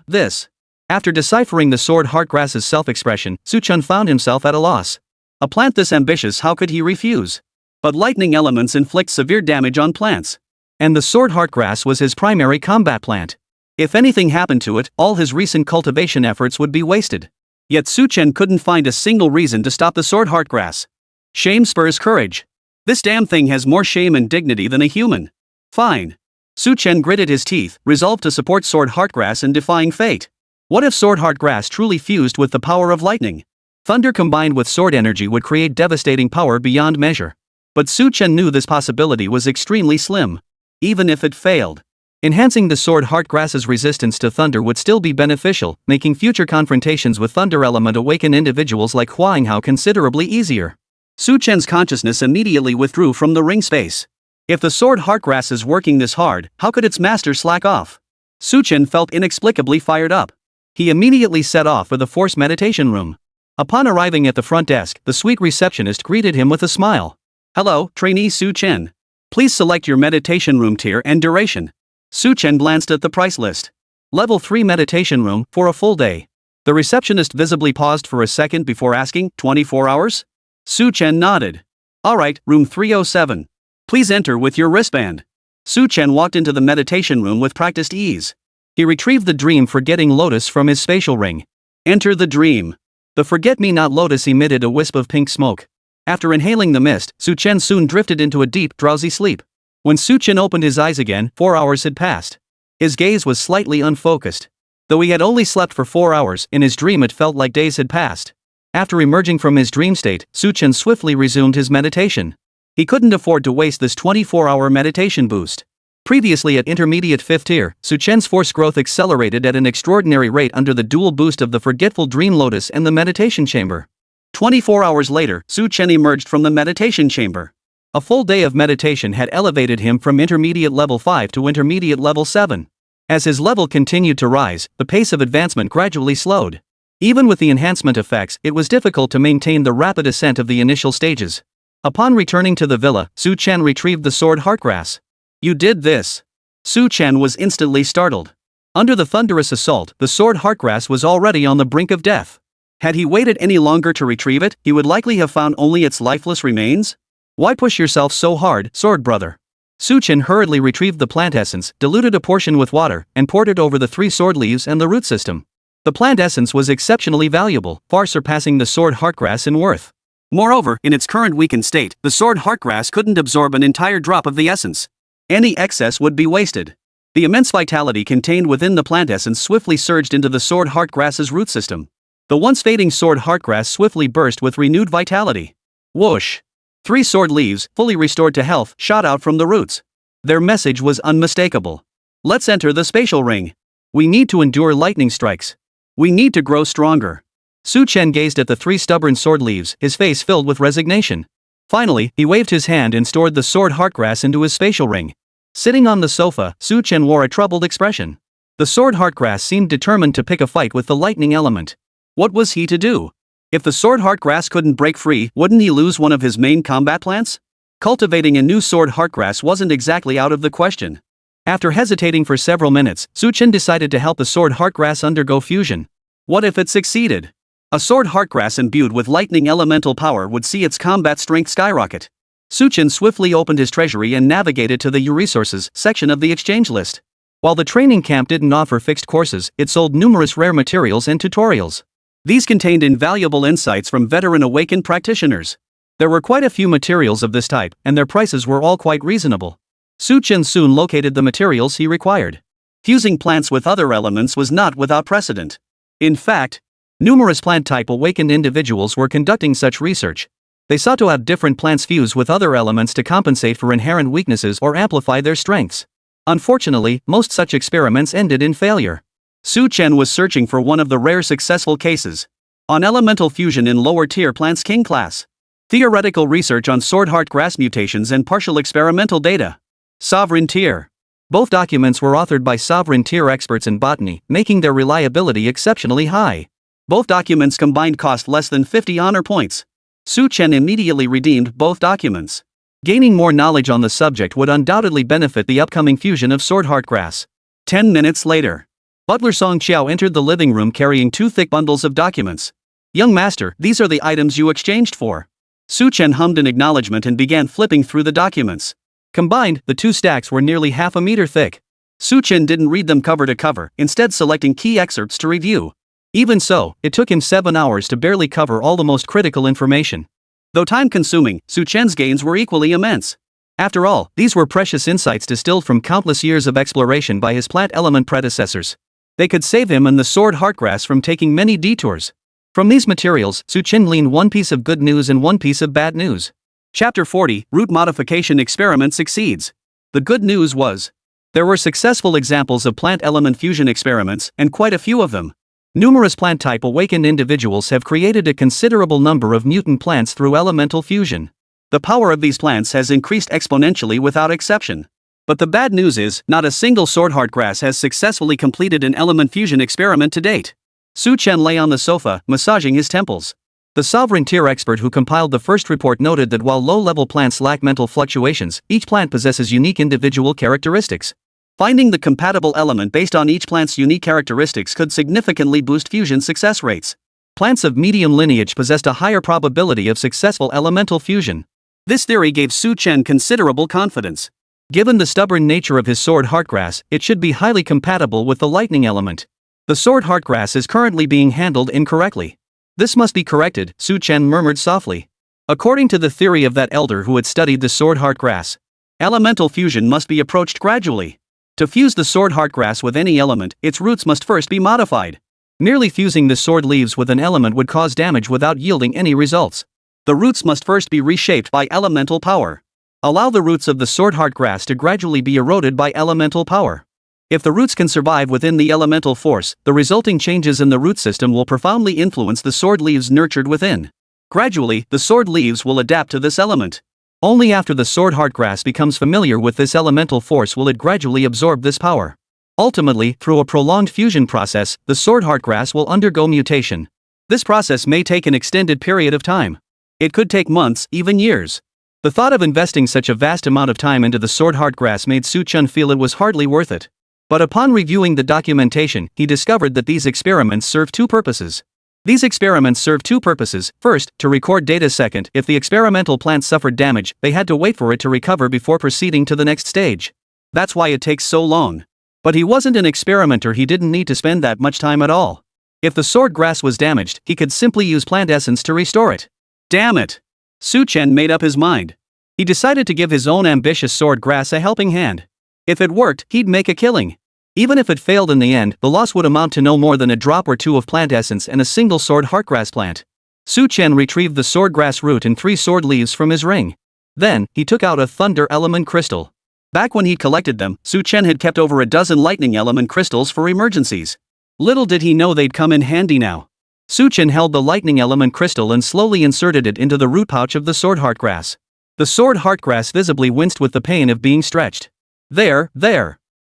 This. After deciphering the sword heartgrass's self-expression, Su Chen found himself at a loss. A plant this ambitious, how could he refuse? But lightning elements inflict severe damage on plants. And the sword heartgrass was his primary combat plant. If anything happened to it, all his recent cultivation efforts would be wasted. Yet Su Chen couldn't find a single reason to stop the sword heartgrass. Shame spurs courage. This damn thing has more shame and dignity than a human. Fine. Su Chen gritted his teeth, resolved to support sword heartgrass in defying fate. What if sword heartgrass truly fused with the power of lightning? Thunder combined with sword energy would create devastating power beyond measure. But Su Chen knew this possibility was extremely slim. Even if it failed, enhancing the sword heartgrass's resistance to thunder would still be beneficial, making future confrontations with thunder element awakened individuals like Huainghao considerably easier. Su Chen's consciousness immediately withdrew from the ring space. If the sword heartgrass is working this hard, how could its master slack off? Su Chen felt inexplicably fired up. He immediately set off for the force meditation room. Upon arriving at the front desk, the sweet receptionist greeted him with a smile. Hello, trainee Su Chen. Please select your meditation room tier and duration. Su Chen glanced at the price list. Level 3 meditation room, for a full day. The receptionist visibly paused for a second before asking, 24 hours? Su Chen nodded. Alright, room 307. Please enter with your wristband. Su Chen walked into the meditation room with practiced ease. He retrieved the dream forgetting lotus from his spatial ring. Enter the dream. The forget-me-not lotus emitted a wisp of pink smoke. After inhaling the mist, Su Chen soon drifted into a deep, drowsy sleep. When Su Chen opened his eyes again, 4 hours had passed. His gaze was slightly unfocused. Though he had only slept for 4 hours, in his dream it felt like days had passed. After emerging from his dream state, Su Chen swiftly resumed his meditation. He couldn't afford to waste this 24-hour meditation boost. Previously at intermediate 5th tier, Su Chen's force growth accelerated at an extraordinary rate under the dual boost of the forgetful dream lotus and the meditation chamber. 24 hours later, Su Chen emerged from the meditation chamber. A full day of meditation had elevated him from intermediate level 5 to intermediate level 7. As his level continued to rise, the pace of advancement gradually slowed. Even with the enhancement effects, it was difficult to maintain the rapid ascent of the initial stages. Upon returning to the villa, Su Chen retrieved the sword heartgrass. You did this. Su Chen was instantly startled. Under the thunderous assault, the sword heartgrass was already on the brink of death. Had he waited any longer to retrieve it, he would likely have found only its lifeless remains. Why push yourself so hard, sword brother? Su Chen hurriedly retrieved the plant essence, diluted a portion with water, and poured it over the 3 sword leaves and the root system. The plant essence was exceptionally valuable, far surpassing the sword heartgrass in worth. Moreover, in its current weakened state, the sword heartgrass couldn't absorb an entire drop of the essence. Any excess would be wasted. The immense vitality contained within the plant essence swiftly surged into the sword heartgrass's root system. The once fading sword heartgrass swiftly burst with renewed vitality. Whoosh! 3 sword leaves, fully restored to health, shot out from the roots. Their message was unmistakable. Let's enter the spatial ring. We need to endure lightning strikes. We need to grow stronger. Su Chen gazed at the 3 stubborn sword leaves, his face filled with resignation. Finally, he waved his hand and stored the sword heartgrass into his spatial ring. Sitting on the sofa, Su Chen wore a troubled expression. The sword heartgrass seemed determined to pick a fight with the lightning element. What was he to do? If the sword heartgrass couldn't break free, wouldn't he lose one of his main combat plants? Cultivating a new sword heartgrass wasn't exactly out of the question. After hesitating for several minutes, Su Chen decided to help the sword heartgrass undergo fusion. What if it succeeded? A sword heartgrass imbued with lightning elemental power would see its combat strength skyrocket. Chen swiftly opened his treasury and navigated to the resources section of the exchange list. While the training camp didn't offer fixed courses, it sold numerous rare materials and tutorials. These contained invaluable insights from veteran awakened practitioners. There were quite a few materials of this type, and their prices were all quite reasonable. Chen soon located the materials he required. Fusing plants with other elements was not without precedent. In fact, numerous plant-type awakened individuals were conducting such research. They sought to have different plants fuse with other elements to compensate for inherent weaknesses or amplify their strengths. Unfortunately, most such experiments ended in failure. Chen was searching for one of the rare successful cases. On elemental fusion in lower-tier plants king class. Theoretical research on sword heartgrass mutations and partial experimental data. Sovereign tier. Both documents were authored by sovereign tier experts in botany, making their reliability exceptionally high. Both documents combined cost less than 50 honor points. Chen immediately redeemed both documents. Gaining more knowledge on the subject would undoubtedly benefit the upcoming fusion of sword heartgrass. 10 minutes later. Butler Song Qiao entered the living room carrying 2 thick bundles of documents. Young master, these are the items you exchanged for. Chen hummed in acknowledgement and began flipping through the documents. Combined, the 2 stacks were nearly half a meter thick. Chen didn't read them cover to cover, instead selecting key excerpts to review. Even so, it took him 7 hours to barely cover all the most critical information. Though time-consuming, Chen's gains were equally immense. After all, these were precious insights distilled from countless years of exploration by his plant element predecessors. They could save him and the sword heartgrass from taking many detours. From these materials, Chen gleaned one piece of good news and one piece of bad news. Chapter 40, Root Modification Experiment Succeeds. The good news was, there were successful examples of plant element fusion experiments, and quite a few of them. Numerous plant-type awakened individuals have created a considerable number of mutant plants through elemental fusion. The power of these plants has increased exponentially without exception. But the bad news is, not a single sword heartgrass has successfully completed an element fusion experiment to date. Chen lay on the sofa, massaging his temples. The sovereign tier expert who compiled the first report noted that while low-level plants lack mental fluctuations, each plant possesses unique individual characteristics. Finding the compatible element based on each plant's unique characteristics could significantly boost fusion success rates. Plants of medium lineage possessed a higher probability of successful elemental fusion. This theory gave Chen considerable confidence. Given the stubborn nature of his sword heartgrass, it should be highly compatible with the lightning element. The sword heartgrass is currently being handled incorrectly. This must be corrected, Chen murmured softly. According to the theory of that elder who had studied the sword heartgrass, elemental fusion must be approached gradually. To fuse the sword heartgrass with any element, its roots must first be modified. Merely fusing the sword leaves with an element would cause damage without yielding any results. The roots must first be reshaped by elemental power. Allow the roots of the sword heartgrass to gradually be eroded by elemental power. If the roots can survive within the elemental force, the resulting changes in the root system will profoundly influence the sword leaves nurtured within. Gradually, the sword leaves will adapt to this element. Only after the sword heartgrass becomes familiar with this elemental force will it gradually absorb this power. Ultimately, through a prolonged fusion process, the sword heartgrass will undergo mutation. This process may take an extended period of time. It could take months, even years. The thought of investing such a vast amount of time into the sword heartgrass made Chen feel it was hardly worth it. But upon reviewing the documentation, he discovered that these experiments serve 2 purposes. These experiments serve 2 purposes. First, to record data. Second, if the experimental plant suffered damage, they had to wait for it to recover before proceeding to the next stage. That's why it takes so long. But he wasn't an experimenter, he didn't need to spend that much time at all. If the sword grass was damaged, he could simply use plant essence to restore it. Damn it! Chen made up his mind. He decided to give his own ambitious sword grass a helping hand. If it worked, he'd make a killing. Even if it failed in the end, the loss would amount to no more than a drop or 2 of plant essence and a single sword heartgrass plant. Chen retrieved the swordgrass root and 3 sword leaves from his ring. Then, he took out a thunder element crystal. Back when he collected them, Chen had kept over a dozen lightning element crystals for emergencies. Little did he know they'd come in handy now. Chen held the lightning element crystal and slowly inserted it into the root pouch of the sword heartgrass. The sword heartgrass visibly winced with the pain of being stretched. There.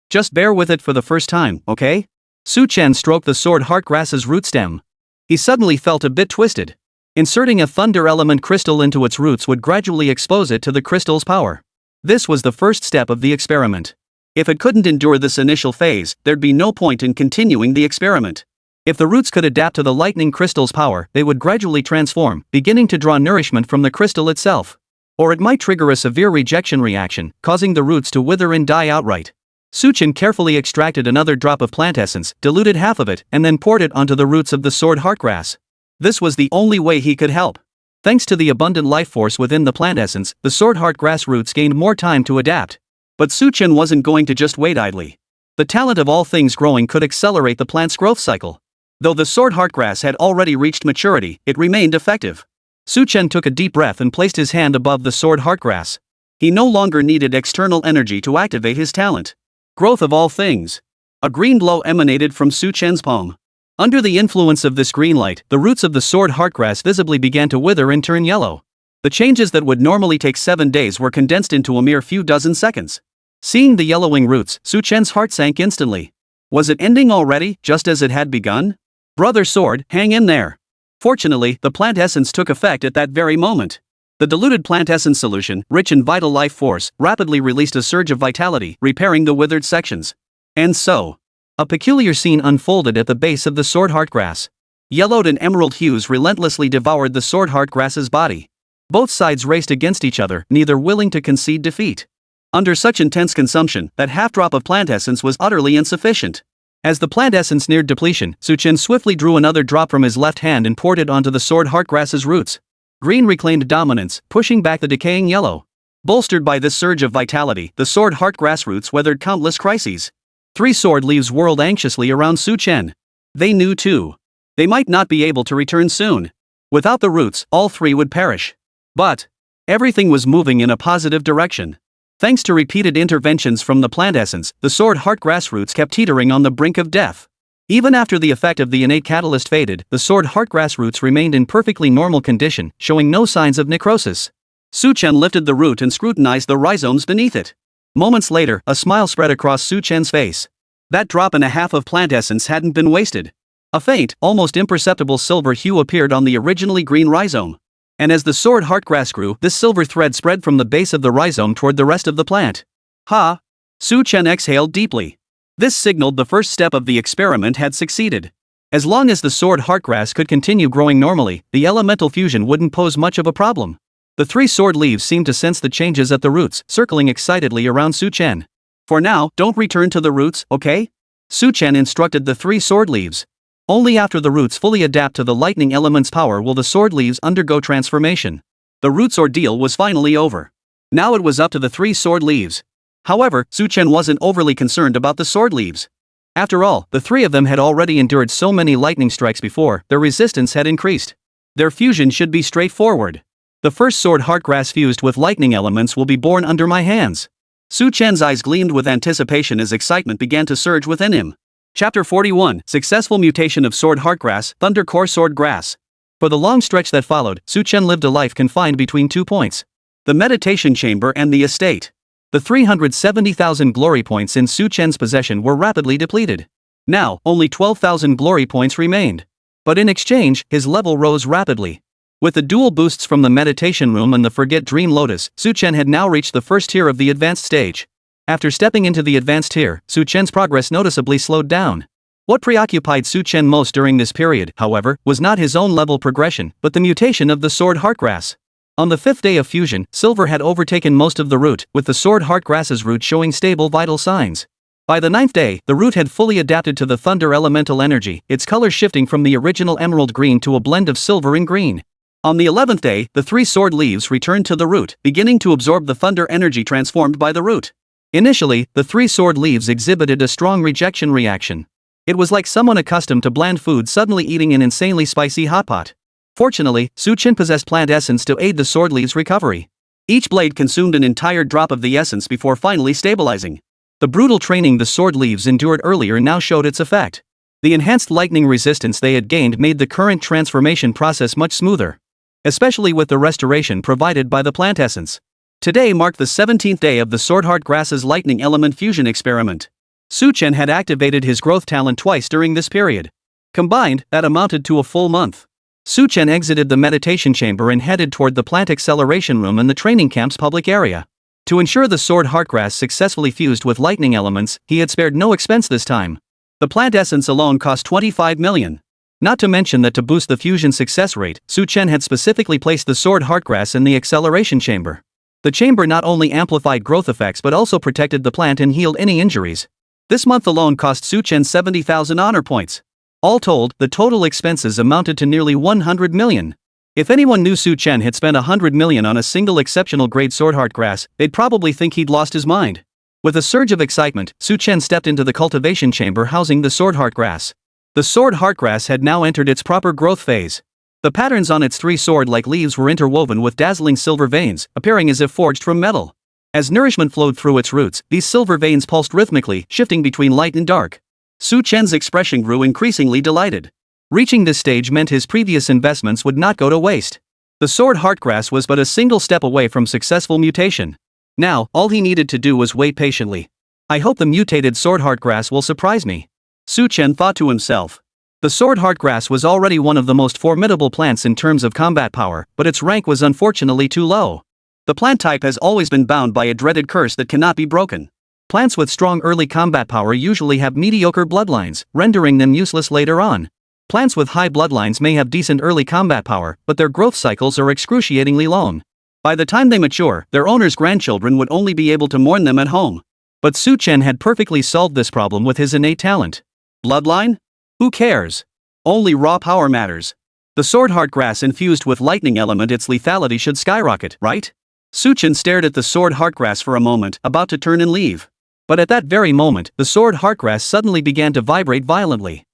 Just bear with it for the first time, okay? Chen stroked the sword heartgrass's root stem. He suddenly felt a bit twisted. Inserting a thunder element crystal into its roots would gradually expose it to the crystal's power. This was the first step of the experiment. If it couldn't endure this initial phase, there'd be no point in continuing the experiment. If the roots could adapt to the lightning crystal's power, they would gradually transform, beginning to draw nourishment from the crystal itself. Or it might trigger a severe rejection reaction, causing the roots to wither and die outright. Chen carefully extracted another drop of plant essence, diluted half of it, and then poured it onto the roots of the sword heartgrass. This was the only way he could help. Thanks to the abundant life force within the plant essence, the sword heartgrass roots gained more time to adapt. But Chen wasn't going to just wait idly. The talent of all things growing could accelerate the plant's growth cycle. Though the sword heartgrass had already reached maturity, it remained effective. Chen took a deep breath and placed his hand above the sword heartgrass. He no longer needed external energy to activate his talent. Growth of all things. A green glow emanated from Chen's palm. Under the influence of this green light, the roots of the sword heartgrass visibly began to wither and turn yellow. The changes that would normally take 7 days were condensed into a mere few dozen seconds. Seeing the yellowing roots, Chen's heart sank instantly. Was it ending already, just as it had begun? Brother Sword, hang in there. Fortunately, the plant essence took effect at that very moment. The diluted plant essence solution, rich in vital life force, rapidly released a surge of vitality, repairing the withered sections. And so, a peculiar scene unfolded at the base of the sword heartgrass. Yellowed and emerald hues relentlessly devoured the sword heartgrass's body. Both sides raced against each other, neither willing to concede defeat. Under such intense consumption, that half-drop of plant essence was utterly insufficient. As the plant essence neared depletion, Chen swiftly drew another drop from his left hand and poured it onto the sword heartgrass's roots. Green reclaimed dominance, pushing back the decaying yellow. Bolstered by this surge of vitality, the sword heartgrass roots weathered countless crises. 3 sword leaves whirled anxiously around Chen. They knew too. They might not be able to return soon. Without the roots, all 3 would perish. But everything was moving in a positive direction. Thanks to repeated interventions from the plant essence, the sword heartgrass roots kept teetering on the brink of death. Even after the effect of the innate catalyst faded, the sword heartgrass roots remained in perfectly normal condition, showing no signs of necrosis. Chen lifted the root and scrutinized the rhizomes beneath it. Moments later, a smile spread across Chen's face. That drop and a half of plant essence hadn't been wasted. A faint, almost imperceptible silver hue appeared on the originally green rhizome. And as the sword heartgrass grew, this silver thread spread from the base of the rhizome toward the rest of the plant. Ha! Chen exhaled deeply. This signaled the first step of the experiment had succeeded. As long as the sword heartgrass could continue growing normally, the elemental fusion wouldn't pose much of a problem. The 3 sword leaves seemed to sense the changes at the roots, circling excitedly around Chen. For now, don't return to the roots, okay? Chen instructed the 3 sword leaves. Only after the roots fully adapt to the lightning element's power will the sword leaves undergo transformation. The roots ordeal was finally over. Now it was up to the 3 sword leaves. However, Chen wasn't overly concerned about the sword leaves. After all, the 3 of them had already endured so many lightning strikes before, their resistance had increased. Their fusion should be straightforward. The first sword heartgrass fused with lightning elements will be born under my hands. Chen's eyes gleamed with anticipation as excitement began to surge within him. Chapter 41, Successful Mutation of Sword Heartgrass, Thunder Core Sword Grass. For the long stretch that followed, Chen lived a life confined between 2 points. The meditation chamber and the estate. The 370,000 glory points in Chen's possession were rapidly depleted. Now, only 12,000 glory points remained. But in exchange, his level rose rapidly. With the dual boosts from the meditation room and the Forget Dream Lotus, Chen had now reached the first tier of the advanced stage. After stepping into the advanced tier, Chen's progress noticeably slowed down. What preoccupied Chen most during this period, however, was not his own level progression, but the mutation of the sword heartgrass. On the 5th day of fusion, silver had overtaken most of the root, with the sword heartgrass's root showing stable vital signs. By the 9th day, the root had fully adapted to the thunder elemental energy, its color shifting from the original emerald green to a blend of silver and green. On the 11th day, the 3 sword leaves returned to the root, beginning to absorb the thunder energy transformed by the root. Initially, the 3 sword leaves exhibited a strong rejection reaction. It was like someone accustomed to bland food suddenly eating an insanely spicy hot pot. Fortunately, Chen possessed plant essence to aid the sword leaves' recovery. Each blade consumed an entire drop of the essence before finally stabilizing. The brutal training the sword leaves endured earlier now showed its effect. The enhanced lightning resistance they had gained made the current transformation process much smoother. Especially with the restoration provided by the plant essence. Today marked the 17th day of the sword heartgrass's lightning element fusion experiment. Chen had activated his growth talent twice during this period. Combined, that amounted to a full month. Chen exited the meditation chamber and headed toward the plant acceleration room in the training camp's public area. To ensure the sword heartgrass successfully fused with lightning elements, he had spared no expense this time. The plant essence alone cost 25 million. Not to mention that to boost the fusion success rate, Chen had specifically placed the sword heartgrass in the acceleration chamber. The chamber not only amplified growth effects but also protected the plant and healed any injuries. This month alone cost Chen 70,000 honor points. All told, the total expenses amounted to nearly 100 million. If anyone knew Chen had spent 100 million on a single exceptional grade sword heartgrass, they'd probably think he'd lost his mind. With a surge of excitement, Chen stepped into the cultivation chamber housing the sword heartgrass. The sword heartgrass had now entered its proper growth phase. The patterns on its three sword-like leaves were interwoven with dazzling silver veins, appearing as if forged from metal. As nourishment flowed through its roots, these silver veins pulsed rhythmically, shifting between light and dark. Chen's expression grew increasingly delighted. Reaching this stage meant his previous investments would not go to waste. The sword heartgrass was but a single step away from successful mutation. Now, all he needed to do was wait patiently. I hope the mutated sword heartgrass will surprise me. Chen thought to himself. The sword heartgrass was already one of the most formidable plants in terms of combat power, but its rank was unfortunately too low. The plant type has always been bound by a dreaded curse that cannot be broken. Plants with strong early combat power usually have mediocre bloodlines, rendering them useless later on. Plants with high bloodlines may have decent early combat power, but their growth cycles are excruciatingly long. By the time they mature, their owner's grandchildren would only be able to mourn them at home. But Chen had perfectly solved this problem with his innate talent. Bloodline? Who cares? Only raw power matters. The sword heartgrass infused with lightning element, its lethality should skyrocket, right? Chen stared at the sword heartgrass for a moment, about to turn and leave. But at that very moment, the sword heartgrass suddenly began to vibrate violently.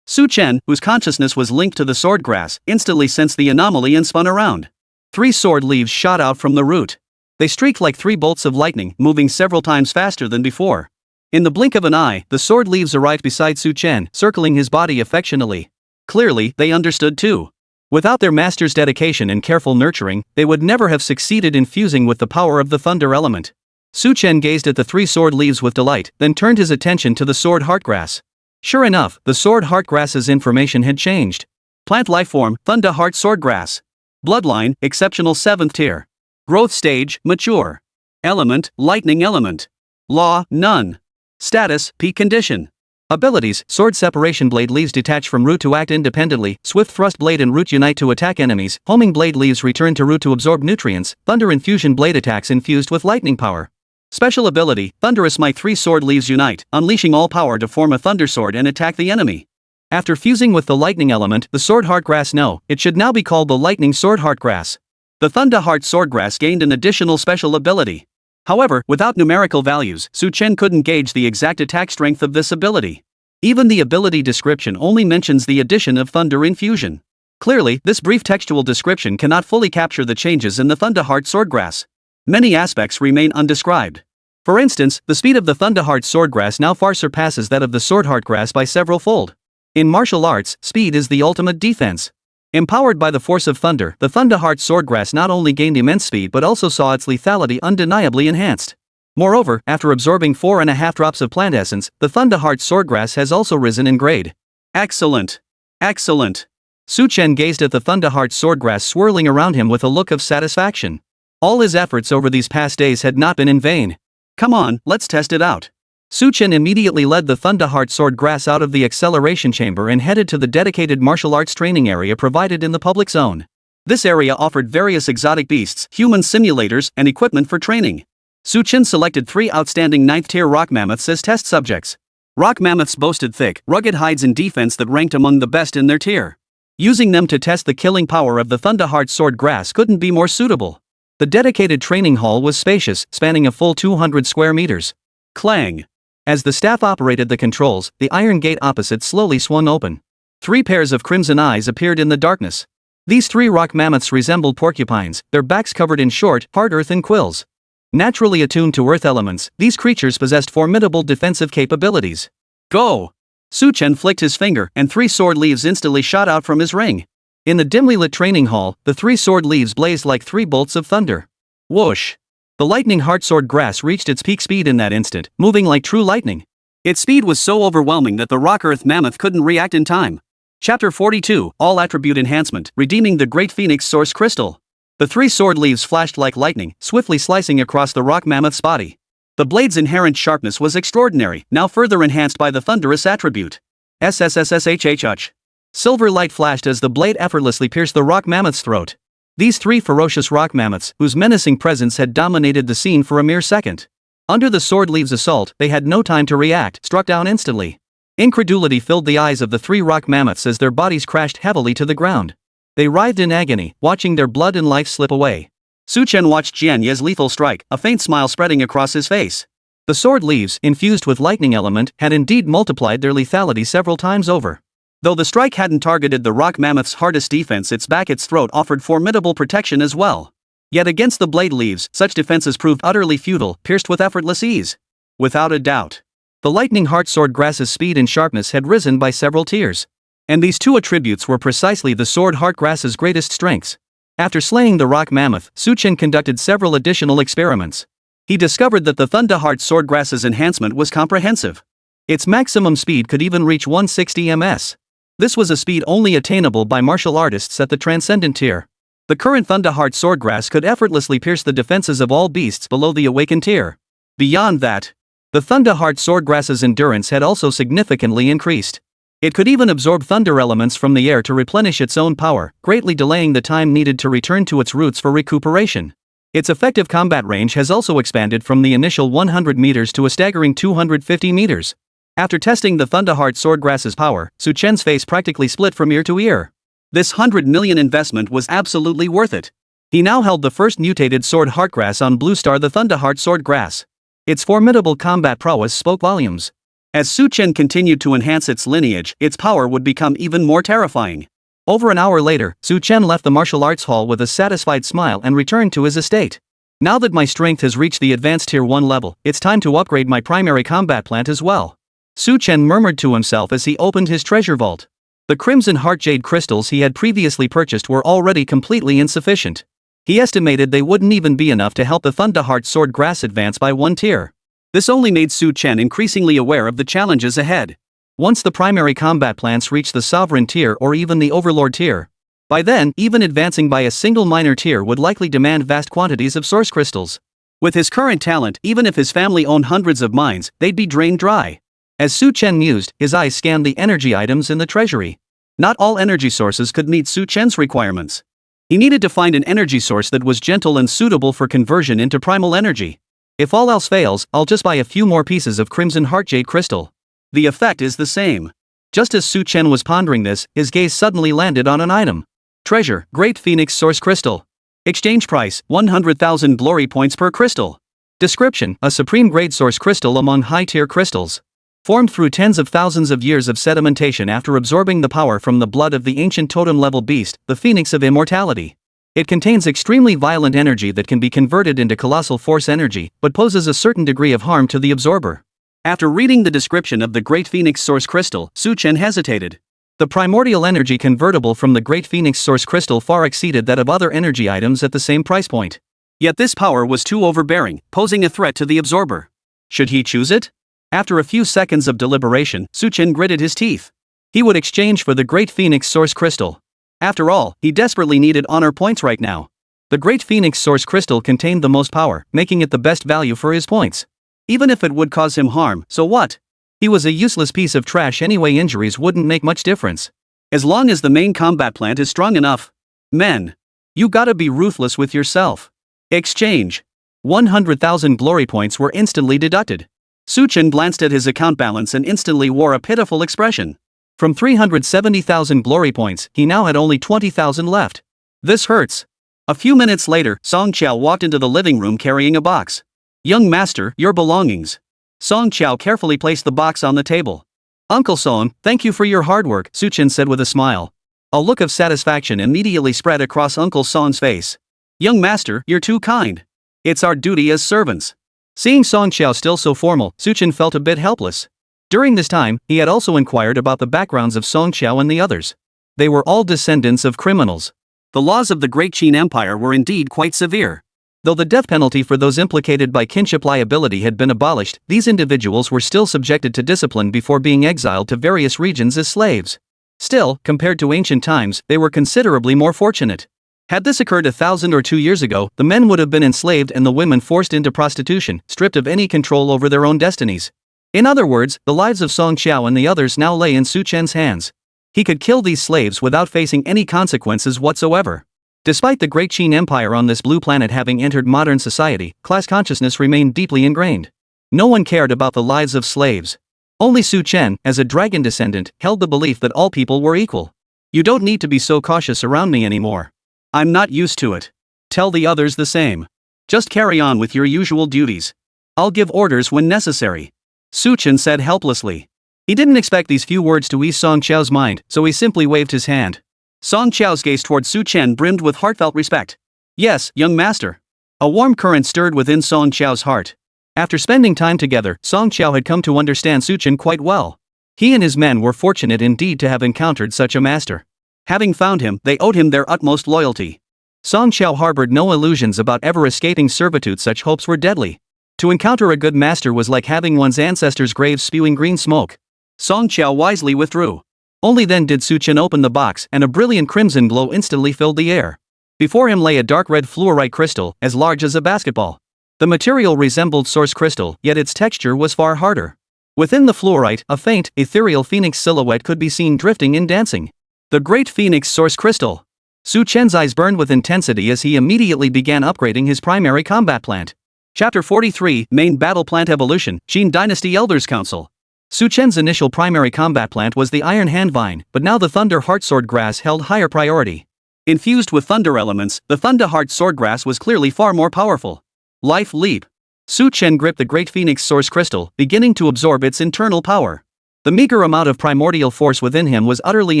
Chen, whose consciousness was linked to the swordgrass, instantly sensed the anomaly and spun around. 3 sword leaves shot out from the root. They streaked like 3 bolts of lightning, moving several times faster than before. In the blink of an eye, the sword leaves arrived beside Chen, circling his body affectionately. Clearly, they understood too. Without their master's dedication and careful nurturing, they would never have succeeded in fusing with the power of the thunder element. Chen gazed at the 3 sword leaves with delight, then turned his attention to the sword heartgrass. Sure enough, the sword heartgrass's information had changed. Plant lifeform, Thunder Heart Swordgrass. Bloodline, exceptional 7th tier. Growth stage, mature. Element, lightning element. Law, none. Status, peak condition. Abilities, sword separation blade leaves detach from root to act independently, swift thrust blade and root unite to attack enemies, homing blade leaves return to root to absorb nutrients, thunder infusion blade attacks infused with lightning power. Special ability, Thunderous Might 3 sword leaves unite, unleashing all power to form a thunder sword and attack the enemy. After fusing with the lightning element, the sword heartgrass it should now be called the lightning sword heartgrass. The Thunder Heart Swordgrass gained an additional special ability. However, without numerical values, Chen couldn't gauge the exact attack strength of this ability. Even the ability description only mentions the addition of thunder infusion. Clearly, this brief textual description cannot fully capture the changes in the Thunder Heart Swordgrass. Many aspects remain undescribed. For instance, the speed of the Thunder Heart Swordgrass now far surpasses that of the Sword Heartgrass by several fold. In martial arts, speed is the ultimate defense. Empowered by the force of thunder, the Thunder Heart Swordgrass not only gained immense speed but also saw its lethality undeniably enhanced. Moreover, after absorbing 4.5 drops of plant essence, the Thunder Heart Swordgrass has also risen in grade. Excellent! Excellent! Chen gazed at the Thunder Heart Swordgrass swirling around him with a look of satisfaction. All his efforts over these past days had not been in vain. Come on, let's test it out. Chen immediately led the Thunder Heart Swordgrass out of the acceleration chamber and headed to the dedicated martial arts training area provided in the public zone. This area offered various exotic beasts, human simulators, and equipment for training. Chen selected 3 outstanding 9th-tier rock mammoths as test subjects. Rock mammoths boasted thick, rugged hides and defense that ranked among the best in their tier. Using them to test the killing power of the Thunder Heart Swordgrass couldn't be more suitable. The dedicated training hall was spacious, spanning a full 200 square meters. Clang! As the staff operated the controls, the iron gate opposite slowly swung open. 3 pairs of crimson eyes appeared in the darkness. These 3 rock mammoths resembled porcupines, their backs covered in short, hard earthen quills. Naturally attuned to earth elements, these creatures possessed formidable defensive capabilities. Go! Chen flicked his finger, and 3 sword leaves instantly shot out from his ring. In the dimly lit training hall, the 3 sword leaves blazed like 3 bolts of thunder. Whoosh! The lightning heart sword grass reached its peak speed in that instant, moving like true lightning. Its speed was so overwhelming that the rock earth mammoth couldn't react in time. Chapter 42, All Attribute Enhancement, Redeeming the Great Phoenix Source Crystal. The 3 sword leaves flashed like lightning, swiftly slicing across the rock mammoth's body. The blade's inherent sharpness was extraordinary, now further enhanced by the thunderous attribute. SSSSHH. Silver light flashed as the blade effortlessly pierced the rock mammoth's throat. These three ferocious rock mammoths, whose menacing presence had dominated the scene for a mere second. Under the sword leaves assault, they had no time to react, struck down instantly. Incredulity filled the eyes of the three rock mammoths as their bodies crashed heavily to the ground. They writhed in agony, watching their blood and life slip away. Su Chen watched Jian Ye's lethal strike, a faint smile spreading across his face. The sword leaves, infused with lightning element, had indeed multiplied their lethality several times over. Though the strike hadn't targeted the rock mammoth's hardest defense, its back, its throat offered formidable protection as well. Yet against the blade leaves, such defenses proved utterly futile, pierced with effortless ease. Without a doubt. The lightning heart sword grass's speed and sharpness had risen by several tiers. And these two attributes were precisely the sword heart grass's greatest strengths. After slaying the rock mammoth, Su Chen conducted several additional experiments. He discovered that the Thunderheart swordgrass's enhancement was comprehensive. Its maximum speed could even reach 160 ms. This was a speed only attainable by martial artists at the Transcendent tier. The current Thunderheart swordgrass could effortlessly pierce the defenses of all beasts below the Awaken tier. Beyond that, the Thunderheart swordgrass's endurance had also significantly increased. It could even absorb thunder elements from the air to replenish its own power, greatly delaying the time needed to return to its roots for recuperation. Its effective combat range has also expanded from the initial 100 meters to a staggering 250 meters. After testing the Thunderheart swordgrass's power, Su Chen's face practically split from ear to ear. This 100 million investment was absolutely worth it. He now held the first mutated sword heartgrass on Blue Star, the Thunderheart swordgrass. Its formidable combat prowess spoke volumes. As Su Chen continued to enhance its lineage, its power would become even more terrifying. Over an hour later, Su Chen left the martial arts hall with a satisfied smile and returned to his estate. Now that my strength has reached the advanced tier 1 level, it's time to upgrade my primary combat plant as well. Su Chen murmured to himself as he opened his treasure vault. The crimson heart jade crystals he had previously purchased were already completely insufficient. He estimated they wouldn't even be enough to help the Thunderheart swordgrass advance by one tier. This only made Su Chen increasingly aware of the challenges ahead. Once the primary combat plants reach the Sovereign tier or even the Overlord tier, by then, even advancing by a single minor tier would likely demand vast quantities of source crystals. With his current talent, even if his family owned hundreds of mines, they'd be drained dry. As Su Chen mused, his eyes scanned the energy items in the treasury. Not all energy sources could meet Su Chen's requirements. He needed to find an energy source that was gentle and suitable for conversion into primal energy. If all else fails, I'll just buy a few more pieces of crimson heart jade crystal. The effect is the same. Just as Su Chen was pondering this, his gaze suddenly landed on an item. Treasure, Great Phoenix Source Crystal. Exchange price, 100,000 glory points per crystal. Description, a supreme grade source crystal among high-tier crystals. Formed through tens of thousands of years of sedimentation after absorbing the power from the blood of the ancient totem-level beast, the Phoenix of Immortality. It contains extremely violent energy that can be converted into colossal force energy, but poses a certain degree of harm to the absorber. After reading the description of the Great Phoenix Source Crystal, Su Chen hesitated. The primordial energy convertible from the Great Phoenix Source Crystal far exceeded that of other energy items at the same price point. Yet this power was too overbearing, posing a threat to the absorber. Should he choose it? After a few seconds of deliberation, Su Chen gritted his teeth. He would exchange for the Great Phoenix Source Crystal. After all, he desperately needed honor points right now. The Great Phoenix Source Crystal contained the most power, making it the best value for his points. Even if it would cause him harm, so what? He was a useless piece of trash anyway. Injuries wouldn't make much difference. As long as the main combat plant is strong enough. Men. You gotta be ruthless with yourself. Exchange. 100,000 glory points were instantly deducted. Su Chen glanced at his account balance and instantly wore a pitiful expression. From 370,000 glory points, he now had only 20,000 left. This hurts. A few minutes later, Song Qiao walked into the living room carrying a box. Young master, your belongings. Song Qiao carefully placed the box on the table. Uncle Song, thank you for your hard work, Su Chen said with a smile. A look of satisfaction immediately spread across Uncle Song's face. Young master, you're too kind. It's our duty as servants. Seeing Song Qiao still so formal, Su Chen felt a bit helpless. During this time, he had also inquired about the backgrounds of Song Qiao and the others. They were all descendants of criminals. The laws of the Great Qin Empire were indeed quite severe. Though the death penalty for those implicated by kinship liability had been abolished, these individuals were still subjected to discipline before being exiled to various regions as slaves. Still, compared to ancient times, they were considerably more fortunate. Had this occurred 1,000 or 2 years ago, the men would have been enslaved and the women forced into prostitution, stripped of any control over their own destinies. In other words, the lives of Song Xiao and the others now lay in Su Chen's hands. He could kill these slaves without facing any consequences whatsoever. Despite the Great Qin Empire on this blue planet having entered modern society, class consciousness remained deeply ingrained. No one cared about the lives of slaves. Only Su Chen, as a dragon descendant, held the belief that all people were equal. You don't need to be so cautious around me anymore. I'm not used to it. Tell the others the same. Just carry on with your usual duties. I'll give orders when necessary. Su Chen said helplessly. He didn't expect these few words to ease Song Qiao's mind, so he simply waved his hand. Song Qiao's gaze toward Su Chen brimmed with heartfelt respect. Yes, young master. A warm current stirred within Song Qiao's heart. After spending time together, Song Qiao had come to understand Su Chen quite well. He and his men were fortunate indeed to have encountered such a master. Having found him, they owed him their utmost loyalty. Song Qiao harbored no illusions about ever escaping servitude. Such hopes were deadly. To encounter a good master was like having one's ancestors' graves spewing green smoke. Song Qiao wisely withdrew. Only then did Su Chen open the box, and a brilliant crimson glow instantly filled the air. Before him lay a dark red fluorite crystal, as large as a basketball. The material resembled source crystal, yet its texture was far harder. Within the fluorite, a faint, ethereal phoenix silhouette could be seen drifting and dancing. The great phoenix source crystal. Su Chen's eyes burned with intensity as he immediately began upgrading his primary combat plant. Chapter 43, Main Battle Plant Evolution, Qin Dynasty Elders Council. Su Chen's initial primary combat plant was the iron handvine, but now the thunder heart swordgrass held higher priority. Infused with thunder elements, the thunder heart swordgrass was clearly far more powerful. Life leap. Su Chen gripped the great phoenix source crystal, beginning to absorb its internal power. The meager amount of primordial force within him was utterly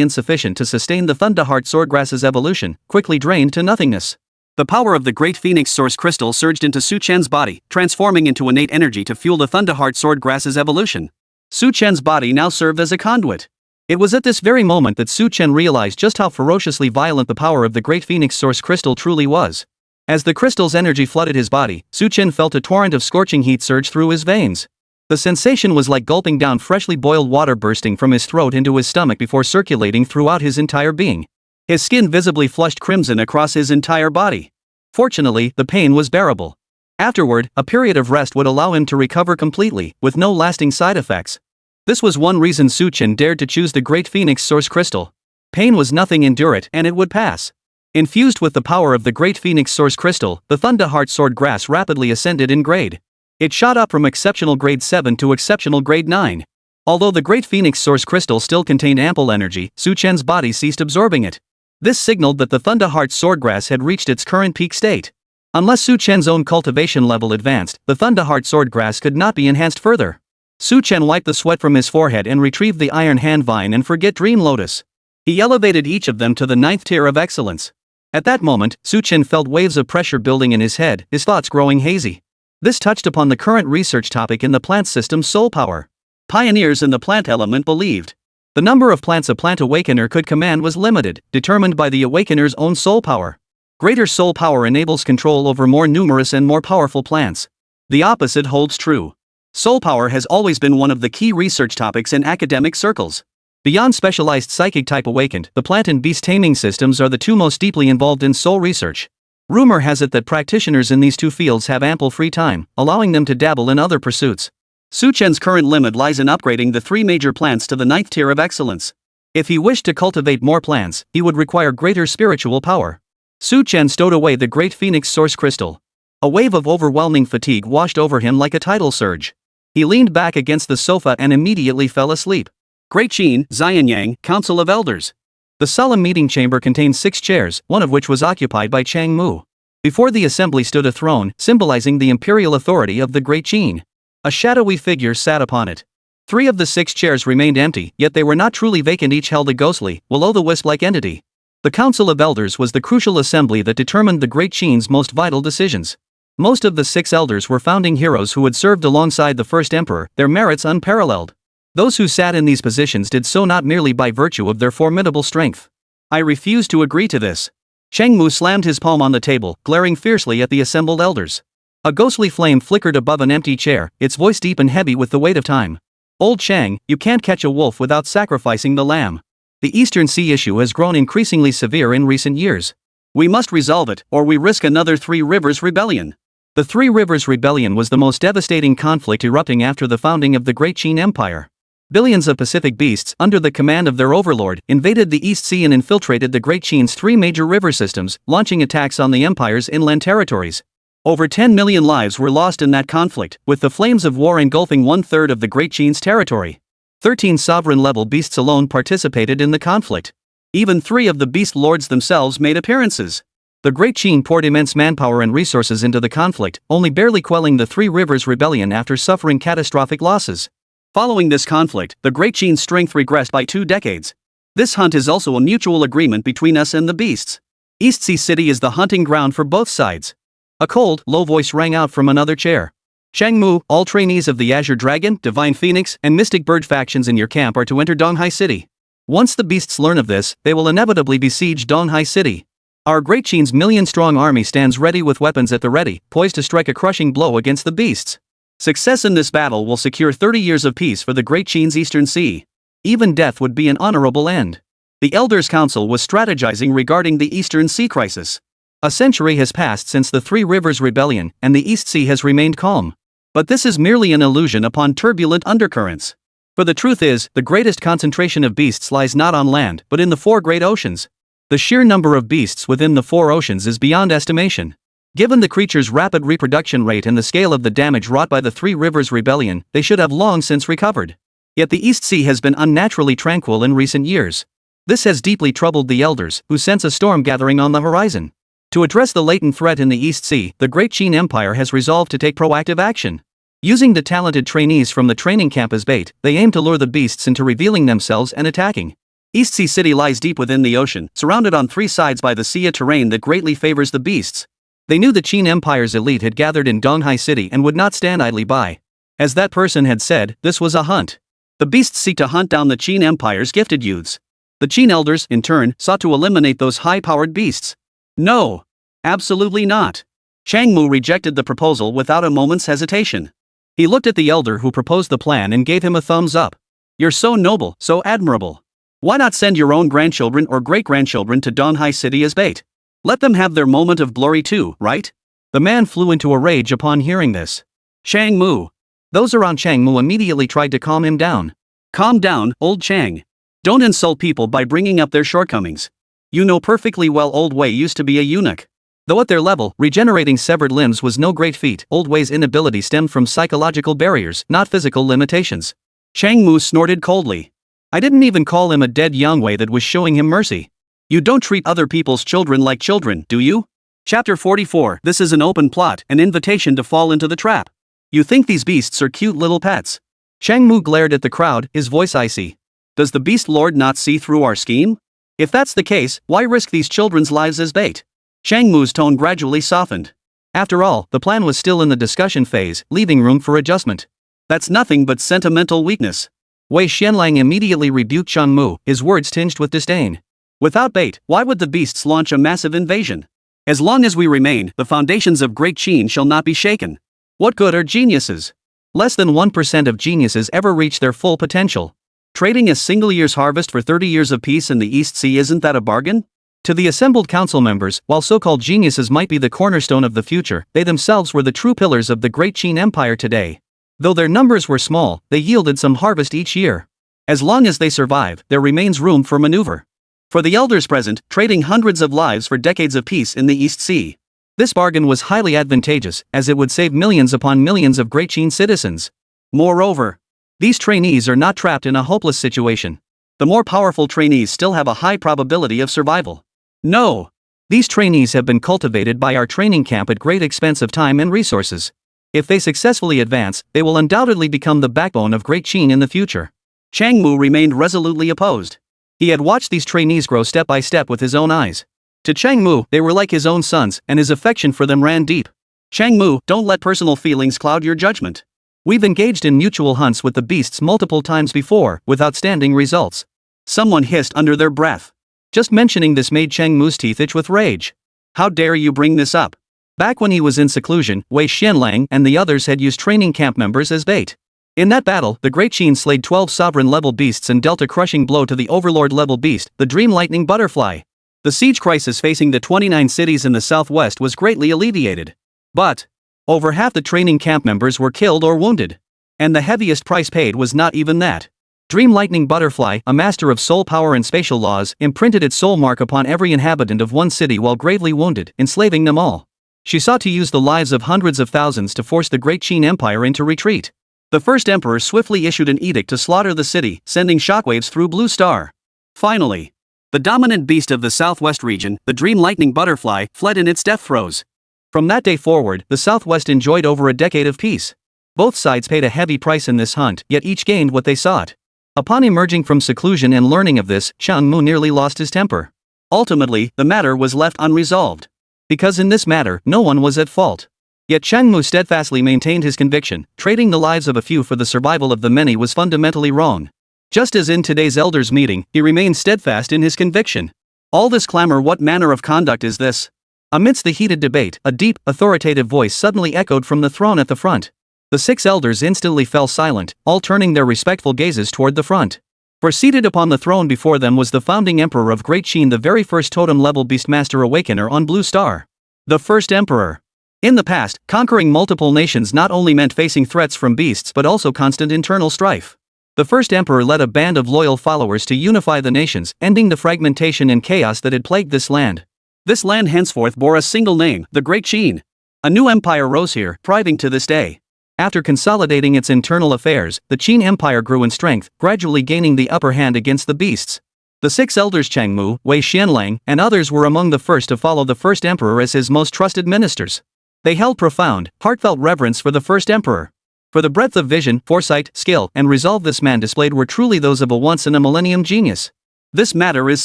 insufficient to sustain the thunder heart swordgrass's evolution, quickly drained to nothingness. The power of the great phoenix source crystal surged into Su Chen's body, transforming into innate energy to fuel the thunder heart swordgrass's evolution. Su Chen's body now served as a conduit. It was at this very moment that Su Chen realized just how ferociously violent the power of the great phoenix source crystal truly was. As the crystal's energy flooded his body, Su Chen felt a torrent of scorching heat surge through his veins. The sensation was like gulping down freshly boiled water bursting from his throat into his stomach before circulating throughout his entire being. His skin visibly flushed crimson across his entire body. Fortunately, the pain was bearable. Afterward, a period of rest would allow him to recover completely, with no lasting side effects. This was one reason Su Chen dared to choose the great phoenix source crystal. Pain was nothing, endure it, and it would pass. Infused with the power of the great phoenix source crystal, the thunder heart sword grass rapidly ascended in grade. It shot up from exceptional grade 7 to exceptional grade 9. Although the great phoenix source crystal still contained ample energy, Su Chen's body ceased absorbing it. This signaled that the thunder heart swordgrass had reached its current peak state. Unless Su Chen's own cultivation level advanced, the thunder heart swordgrass could not be enhanced further. Su Chen wiped the sweat from his forehead and retrieved the iron handvine and forget dream lotus. He elevated each of them to the 9th tier of excellence. At that moment, Su Chen felt waves of pressure building in his head, his thoughts growing hazy. This touched upon the current research topic in the plant system's soul power. Pioneers in the plant element believed the number of plants a plant awakener could command was limited, determined by the awakener's own soul power. Greater soul power enables control over more numerous and more powerful plants. The opposite holds true. Soul power has always been one of the key research topics in academic circles. Beyond specialized psychic type awakened, the plant and beast taming systems are the two most deeply involved in soul research. Rumor has it that practitioners in these two fields have ample free time, allowing them to dabble in other pursuits. Su Chen's current limit lies in upgrading the 3 major plants to the 9th tier of excellence. If he wished to cultivate more plants, he would require greater spiritual power. Su Chen stowed away the great phoenix source crystal. A wave of overwhelming fatigue washed over him like a tidal surge. He leaned back against the sofa and immediately fell asleep. Great Qin, Xianyang, Council of Elders. The solemn meeting chamber contained 6 chairs, one of which was occupied by Chang Mu. Before the assembly stood a throne, symbolizing the imperial authority of the Great Qin. A shadowy figure sat upon it. 3 of the 6 chairs remained empty, yet they were not truly vacant. Each held a ghostly, will-o'-the-wisp-like entity. The Council of Elders was the crucial assembly that determined the Great Qin's most vital decisions. Most of the 6 elders were founding heroes who had served alongside the first emperor, their merits unparalleled. Those who sat in these positions did so not merely by virtue of their formidable strength. I refuse to agree to this. Cheng Mu slammed his palm on the table, glaring fiercely at the assembled elders. A ghostly flame flickered above an empty chair, its voice deep and heavy with the weight of time. Old Chang, you can't catch a wolf without sacrificing the lamb. The Eastern Sea issue has grown increasingly severe in recent years. We must resolve it, or we risk another 3 Rivers rebellion. The Three Rivers Rebellion was the most devastating conflict erupting after the founding of the Great Qin Empire. Billions of Pacific beasts, under the command of their overlord, invaded the East Sea and infiltrated the Great Qin's three major river systems, launching attacks on the empire's inland territories. Over 10 million lives were lost in that conflict, with the flames of war engulfing one-third of the Great Qin's territory. 13 sovereign-level beasts alone participated in the conflict. Even 3 of the beast lords themselves made appearances. The Great Qin poured immense manpower and resources into the conflict, only barely quelling the Three Rivers Rebellion after suffering catastrophic losses. Following this conflict, the Great Qin's strength regressed by 2 decades. This hunt is also a mutual agreement between us and the beasts. East Sea City is the hunting ground for both sides. A cold, low voice rang out from another chair. Changmu, all trainees of the Azure Dragon, Divine Phoenix, and Mystic Bird factions in your camp are to enter Donghai City. Once the beasts learn of this, they will inevitably besiege Donghai City. Our Great Qin's million-strong army stands ready with weapons at the ready, poised to strike a crushing blow against the beasts. Success in this battle will secure 30 years of peace for the Great Qin's Eastern Sea. Even death would be an honorable end. The Elders' Council was strategizing regarding the Eastern Sea crisis. A century has passed since the Three Rivers Rebellion, and the East Sea has remained calm. But this is merely an illusion upon turbulent undercurrents. For the truth is, the greatest concentration of beasts lies not on land, but in the 4 great oceans. The sheer number of beasts within the 4 oceans is beyond estimation. Given the creature's rapid reproduction rate and the scale of the damage wrought by the Three Rivers Rebellion, they should have long since recovered. Yet the East Sea has been unnaturally tranquil in recent years. This has deeply troubled the elders, who sense a storm gathering on the horizon. To address the latent threat in the East Sea, the Great Qin Empire has resolved to take proactive action. Using the talented trainees from the training camp as bait, they aim to lure the beasts into revealing themselves and attacking. East Sea City lies deep within the ocean, surrounded on 3 sides by the sea terrain that greatly favors the beasts. They knew the Qin Empire's elite had gathered in Donghai City and would not stand idly by. As that person had said, this was a hunt. The beasts seek to hunt down the Qin Empire's gifted youths. The Qin elders, in turn, sought to eliminate those high-powered beasts. No. Absolutely not. Changmu rejected the proposal without a moment's hesitation. He looked at the elder who proposed the plan and gave him a thumbs up. You're so noble, so admirable. Why not send your own grandchildren or great-grandchildren to Donghai City as bait? Let them have their moment of glory too, right? The man flew into a rage upon hearing this. Changmu. Those around Changmu immediately tried to calm him down. Calm down, old Chang. Don't insult people by bringing up their shortcomings. You know perfectly well Old Wei used to be a eunuch. Though at their level, regenerating severed limbs was no great feat, Old Wei's inability stemmed from psychological barriers, not physical limitations. Changmu snorted coldly. I didn't even call him a dead young Wei that was showing him mercy. You don't treat other people's children like children, do you? Chapter 44. This is an open plot, an invitation to fall into the trap. You think these beasts are cute little pets? Changmu glared at the crowd, his voice icy. Does the beast lord not see through our scheme? If that's the case, why risk these children's lives as bait? Changmu's tone gradually softened. After all, the plan was still in the discussion phase, leaving room for adjustment. That's nothing but sentimental weakness. Wei Xianlang immediately rebuked Changmu, his words tinged with disdain. Without bait, why would the beasts launch a massive invasion? As long as we remain, the foundations of Great Qin shall not be shaken. What good are geniuses? Less than 1% of geniuses ever reach their full potential. Trading a single year's harvest for 30 years of peace in the East Sea, isn't that a bargain? To the assembled council members, while so-called geniuses might be the cornerstone of the future, they themselves were the true pillars of the Great Qin Empire today. Though their numbers were small, they yielded some harvest each year. As long as they survive, there remains room for maneuver. For the elders present, trading hundreds of lives for decades of peace in the East Sea. This bargain was highly advantageous, as it would save millions upon millions of Great Qin citizens. Moreover, these trainees are not trapped in a hopeless situation. The more powerful trainees still have a high probability of survival. No! These trainees have been cultivated by our training camp at great expense of time and resources. If they successfully advance, they will undoubtedly become the backbone of Great Qin in the future. Changmu remained resolutely opposed. He had watched these trainees grow step by step with his own eyes. To Changmu, they were like his own sons, and his affection for them ran deep. Changmu, don't let personal feelings cloud your judgment. We've engaged in mutual hunts with the beasts multiple times before, with outstanding results. Someone hissed under their breath. Just mentioning this made Changmu's teeth itch with rage. How dare you bring this up? Back when he was in seclusion, Wei Xianlang and the others had used training camp members as bait. In that battle, the Great Qin slayed 12 sovereign-level beasts and dealt a crushing blow to the overlord-level beast, the Dream Lightning Butterfly. The siege crisis facing the 29 cities in the southwest was greatly alleviated. But Over half the training camp members were killed or wounded. And the heaviest price paid was not even that. Dream Lightning Butterfly, a master of soul power and spatial laws, imprinted its soul mark upon every inhabitant of one city while gravely wounded, enslaving them all. She sought to use the lives of hundreds of thousands to force the great Qin Empire into retreat. The first emperor swiftly issued an edict to slaughter the city, sending shockwaves through Blue Star. Finally, the dominant beast of the southwest region, the Dream Lightning Butterfly, fled in its death throes. From that day forward, the southwest enjoyed over a decade of peace. Both sides paid a heavy price in this hunt, yet each gained what they sought. Upon emerging from seclusion and learning of this, Chang Mu nearly lost his temper. Ultimately, the matter was left unresolved. Because in this matter, no one was at fault. Yet Chang Mu steadfastly maintained his conviction, trading the lives of a few for the survival of the many was fundamentally wrong. Just as in today's elders' meeting, he remained steadfast in his conviction. All this clamor, what manner of conduct is this? Amidst the heated debate, a deep, authoritative voice suddenly echoed from the throne at the front. The 6 elders instantly fell silent, all turning their respectful gazes toward the front. For seated upon the throne before them was the founding emperor of Great Qin, the very first totem-level beastmaster awakener on Blue Star. The first emperor. In the past, conquering multiple nations not only meant facing threats from beasts but also constant internal strife. The first emperor led a band of loyal followers to unify the nations, ending the fragmentation and chaos that had plagued this land. This land henceforth bore a single name, the Great Qin. A new empire rose here, thriving to this day. After consolidating its internal affairs, the Qin Empire grew in strength, gradually gaining the upper hand against the beasts. The 6 elders Chang Mu, Wei Xianlang, and others were among the first to follow the first emperor as his most trusted ministers. They held profound, heartfelt reverence for the first emperor. For the breadth of vision, foresight, skill, and resolve this man displayed were truly those of a once-in-a-millennium genius. This matter is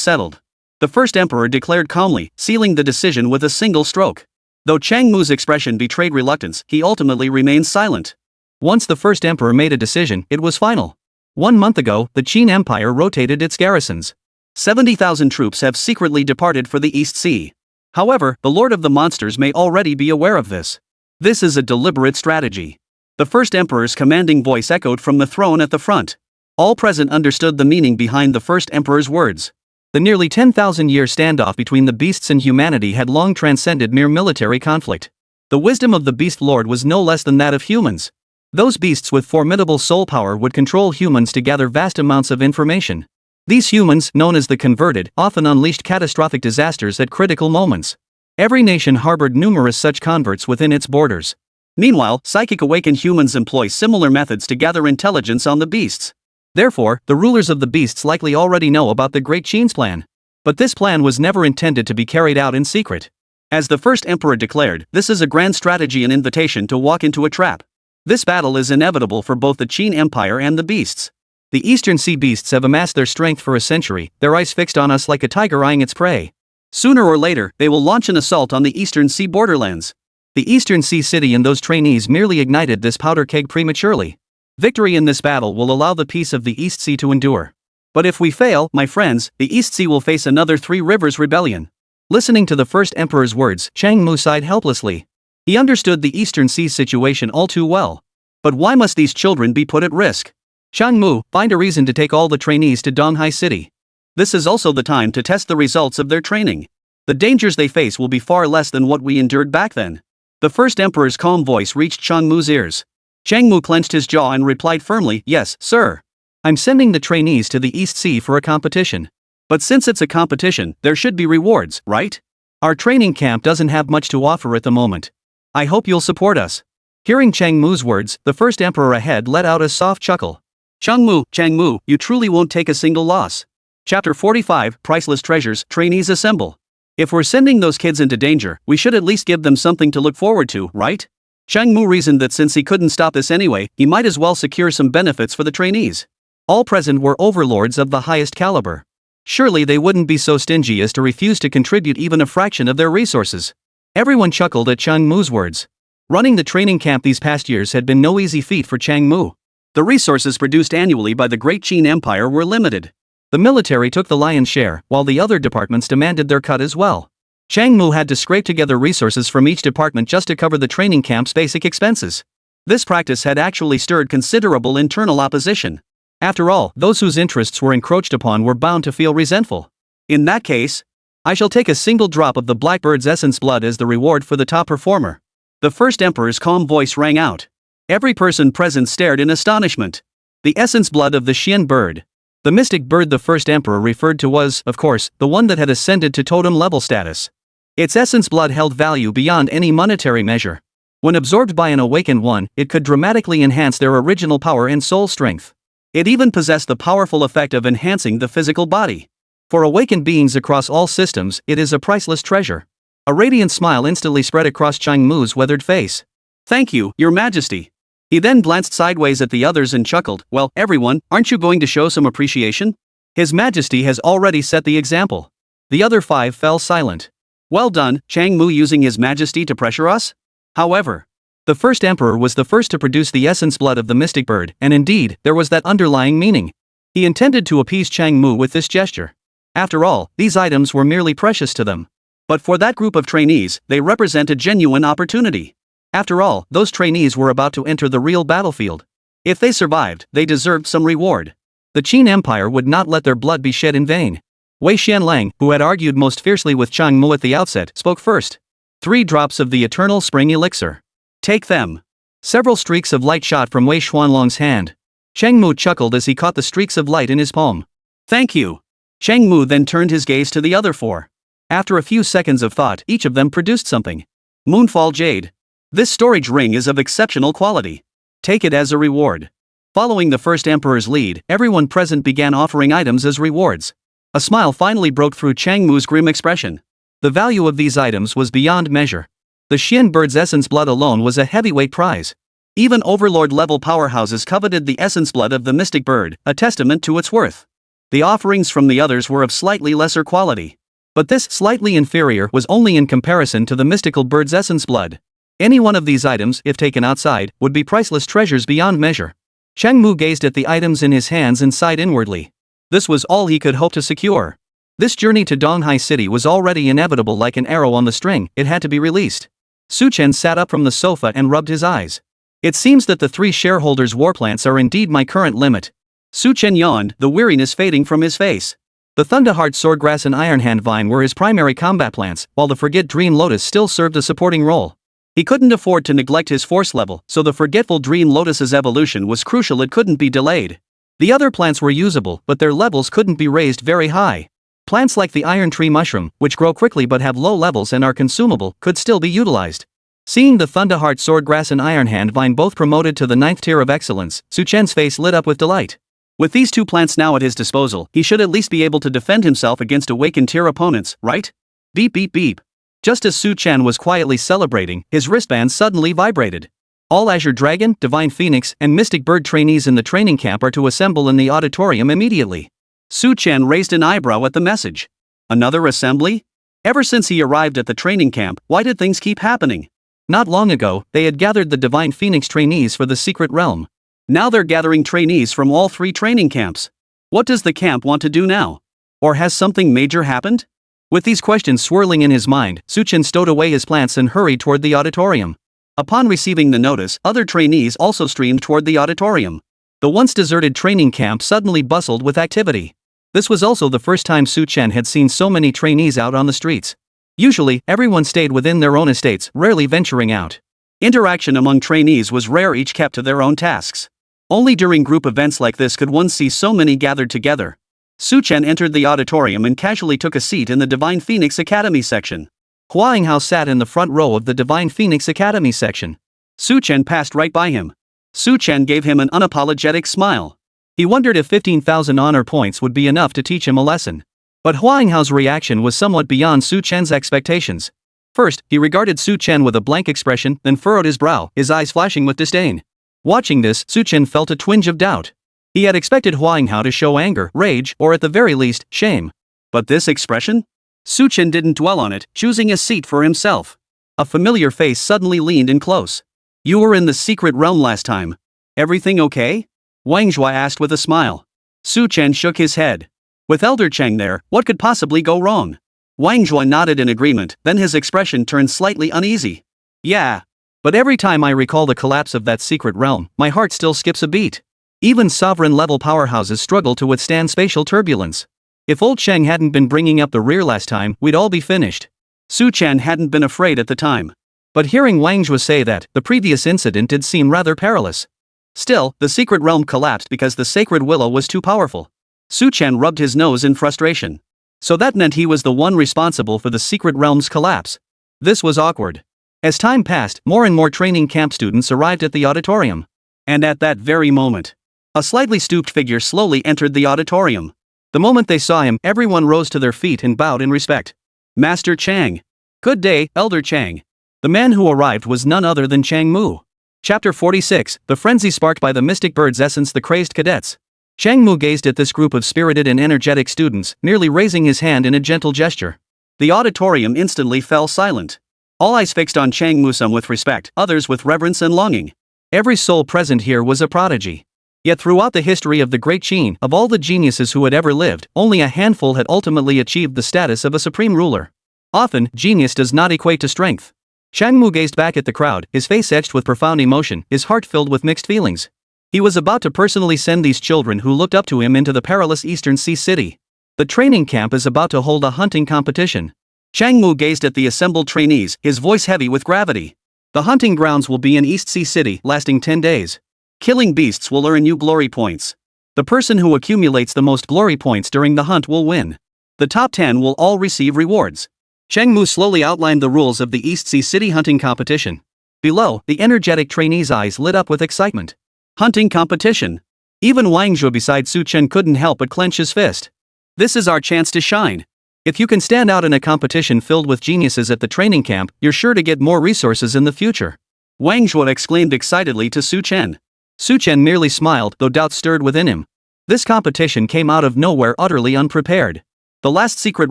settled. The first emperor declared calmly, sealing the decision with a single stroke. Though Chang Mu's expression betrayed reluctance, he ultimately remained silent. Once the first emperor made a decision, it was final. 1 month ago, the Qin Empire rotated its garrisons. 70,000 troops have secretly departed for the East Sea. However, the Lord of the Monsters may already be aware of this. This is a deliberate strategy. The first emperor's commanding voice echoed from the throne at the front. All present understood the meaning behind the first emperor's words. The nearly 10,000-year standoff between the beasts and humanity had long transcended mere military conflict. The wisdom of the Beast Lord was no less than that of humans. Those beasts with formidable soul power would control humans to gather vast amounts of information. These humans, known as the converted, often unleashed catastrophic disasters at critical moments. Every nation harbored numerous such converts within its borders. Meanwhile, psychic awakened humans employ similar methods to gather intelligence on the beasts. Therefore, the rulers of the beasts likely already know about the Great Qin's plan. But this plan was never intended to be carried out in secret. As the first emperor declared, this is a grand strategy, an invitation to walk into a trap. This battle is inevitable for both the Qin Empire and the beasts. The Eastern Sea beasts have amassed their strength for a century, their eyes fixed on us like a tiger eyeing its prey. Sooner or later, they will launch an assault on the Eastern Sea borderlands. The Eastern Sea city and those trainees merely ignited this powder keg prematurely. Victory in this battle will allow the peace of the East Sea to endure. But if we fail, my friends, the East Sea will face another Three Rivers rebellion. Listening to the first emperor's words, Chang Mu sighed helplessly. He understood the Eastern Sea's situation all too well. But why must these children be put at risk? Chang Mu, find a reason to take all the trainees to Donghai City. This is also the time to test the results of their training. The dangers they face will be far less than what we endured back then. The first emperor's calm voice reached Chang Mu's ears. Chang Mu clenched his jaw and replied firmly, "Yes, sir. I'm sending the trainees to the East Sea for a competition. But since it's a competition, there should be rewards, right? Our training camp doesn't have much to offer at the moment. I hope you'll support us." Hearing Chang Mu's words, the first emperor ahead let out a soft chuckle. Chang Mu, you truly won't take a single loss. Chapter 45, Priceless Treasures, Trainees Assemble. If we're sending those kids into danger, we should at least give them something to look forward to, right? Chang Mu reasoned that since he couldn't stop this anyway, he might as well secure some benefits for the trainees. All present were overlords of the highest caliber. Surely they wouldn't be so stingy as to refuse to contribute even a fraction of their resources. Everyone chuckled at Chang Mu's words. Running the training camp these past years had been no easy feat for Chang Mu. The resources produced annually by the Great Qin Empire were limited. The military took the lion's share, while the other departments demanded their cut as well. Chang Mu had to scrape together resources from each department just to cover the training camp's basic expenses. This practice had actually stirred considerable internal opposition. After all, those whose interests were encroached upon were bound to feel resentful. In that case, I shall take a single drop of the Blackbird's essence blood as the reward for the top performer. The first emperor's calm voice rang out. Every person present stared in astonishment. The essence blood of the Xian bird. The mystic bird the first emperor referred to was, of course, the one that had ascended to totem level status. Its essence blood held value beyond any monetary measure. When absorbed by an awakened one, it could dramatically enhance their original power and soul strength. It even possessed the powerful effect of enhancing the physical body. For awakened beings across all systems, it is a priceless treasure. A radiant smile instantly spread across Chang Mu's weathered face. "Thank you, Your Majesty." He then glanced sideways at the others and chuckled. "Well, everyone, aren't you going to show some appreciation? His Majesty has already set the example." The other 5 fell silent. "Well done, Chang Mu, using His Majesty to pressure us?" However, the first emperor was the first to produce the essence blood of the mystic bird, and indeed, there was that underlying meaning. He intended to appease Chang Mu with this gesture. After all, these items were merely precious to them. But for that group of trainees, they represent a genuine opportunity. After all, those trainees were about to enter the real battlefield. If they survived, they deserved some reward. The Qin Empire would not let their blood be shed in vain. Wei Xianlang, who had argued most fiercely with Chang Mu at the outset, spoke first. 3 drops of the eternal spring elixir. Take them. Several streaks of light shot from Wei Xuanlong's hand. Chang Mu chuckled as he caught the streaks of light in his palm. Thank you. Chang Mu then turned his gaze to the other 4. After a few seconds of thought, each of them produced something. Moonfall Jade. This storage ring is of exceptional quality. Take it as a reward. Following the first emperor's lead, everyone present began offering items as rewards. A smile finally broke through Chang Mu's grim expression. The value of these items was beyond measure. The Xian bird's essence blood alone was a heavyweight prize. Even overlord-level powerhouses coveted the essence blood of the mystic bird, a testament to its worth. The offerings from the others were of slightly lesser quality. But this slightly inferior was only in comparison to the mystical bird's essence blood. Any one of these items, if taken outside, would be priceless treasures beyond measure. Chang Mu gazed at the items in his hands and sighed inwardly. This was all he could hope to secure. This journey to Donghai City was already inevitable. Like an arrow on the string, it had to be released. Chen sat up from the sofa and rubbed his eyes. It seems that the 3 shareholders' war plants are indeed my current limit. Chen yawned, the weariness fading from his face. The Thunderheart Swordgrass and Ironhand Vine were his primary combat plants, while the Forget Dream Lotus still served a supporting role. He couldn't afford to neglect his force level, so the Forgetful Dream Lotus's evolution was crucial. It couldn't be delayed. The other plants were usable, but their levels couldn't be raised very high. Plants like the Iron Tree Mushroom, which grow quickly but have low levels and are consumable, could still be utilized. Seeing the Thunderheart Swordgrass and Ironhand Vine both promoted to the 9th tier of excellence, Chen's face lit up with delight. With these 2 plants now at his disposal, he should at least be able to defend himself against awakened tier opponents, right? Beep beep beep. Just as Chen was quietly celebrating, his wristband suddenly vibrated. All Azure Dragon, Divine Phoenix, and Mystic Bird trainees in the training camp are to assemble in the auditorium immediately. Chen raised an eyebrow at the message. Another assembly? Ever since he arrived at the training camp, why did things keep happening? Not long ago, they had gathered the Divine Phoenix trainees for the Secret Realm. Now they're gathering trainees from all 3 training camps. What does the camp want to do now? Or has something major happened? With these questions swirling in his mind, Chen stowed away his plants and hurried toward the auditorium. Upon receiving the notice, other trainees also streamed toward the auditorium. The once deserted training camp suddenly bustled with activity. This was also the first time Chen had seen so many trainees out on the streets. Usually, everyone stayed within their own estates, rarely venturing out. Interaction among trainees was rare, each kept to their own tasks. Only during group events like this could one see so many gathered together. Chen entered the auditorium and casually took a seat in the Divine Phoenix Academy section. Hua Yinghao sat in the front row of the Divine Phoenix Academy section. Chen passed right by him. Chen gave him an unapologetic smile. He wondered if 15,000 honor points would be enough to teach him a lesson. But Hua Yinghao's reaction was somewhat beyond Chen's expectations. First, he regarded Chen with a blank expression, then furrowed his brow, his eyes flashing with disdain. Watching this, Chen felt a twinge of doubt. He had expected Hua Yinghao to show anger, rage, or at the very least, shame. But this expression? Chen didn't dwell on it, choosing a seat for himself. A familiar face suddenly leaned in close. You were in the secret realm last time. Everything okay? Wang Zhua asked with a smile. Chen shook his head. With Elder Cheng there, what could possibly go wrong? Wang Zhua nodded in agreement, then his expression turned slightly uneasy. Yeah. But every time I recall the collapse of that secret realm, my heart still skips a beat. Even sovereign-level powerhouses struggle to withstand spatial turbulence. If old Cheng hadn't been bringing up the rear last time, we'd all be finished. Chen hadn't been afraid at the time. But hearing Wang Zhuo say that, the previous incident did seem rather perilous. Still, the secret realm collapsed because the sacred willow was too powerful. Su Chen rubbed his nose in frustration. So that meant he was the one responsible for the secret realm's collapse. This was awkward. As time passed, more and more training camp students arrived at the auditorium. And at that very moment, a slightly stooped figure slowly entered the auditorium. The moment they saw him, everyone rose to their feet and bowed in respect. Master Chang. Good day, Elder Chang. The man who arrived was none other than Chang Mu. Chapter 46, The Frenzy Sparked by the Mystic Bird's Essence. The Crazed Cadets. Chang Mu gazed at this group of spirited and energetic students, nearly raising his hand in a gentle gesture. The auditorium instantly fell silent. All eyes fixed on Chang Mu, some with respect, others with reverence and longing. Every soul present here was a prodigy. Yet throughout the history of the Great Qin, of all the geniuses who had ever lived, only a handful had ultimately achieved the status of a supreme ruler. Often, genius does not equate to strength. Chang Mu gazed back at the crowd, his face etched with profound emotion, his heart filled with mixed feelings. He was about to personally send these children who looked up to him into the perilous Eastern Sea City. The training camp is about to hold a hunting competition. Chang Mu gazed at the assembled trainees, his voice heavy with gravity. The hunting grounds will be in East Sea City, lasting 10 days. Killing beasts will earn you glory points. The person who accumulates the most glory points during the hunt will win. The top 10 will all receive rewards. Chang Mu slowly outlined the rules of the East Sea City hunting competition. Below, the energetic trainees' eyes lit up with excitement. Hunting competition. Even Wang Zhuo beside Su Chen couldn't help but clench his fist. This is our chance to shine. If you can stand out in a competition filled with geniuses at the training camp, you're sure to get more resources in the future. Wang Zhuo exclaimed excitedly to Su Chen. Su Chen merely smiled, though doubts stirred within him. This competition came out of nowhere, utterly unprepared. The last secret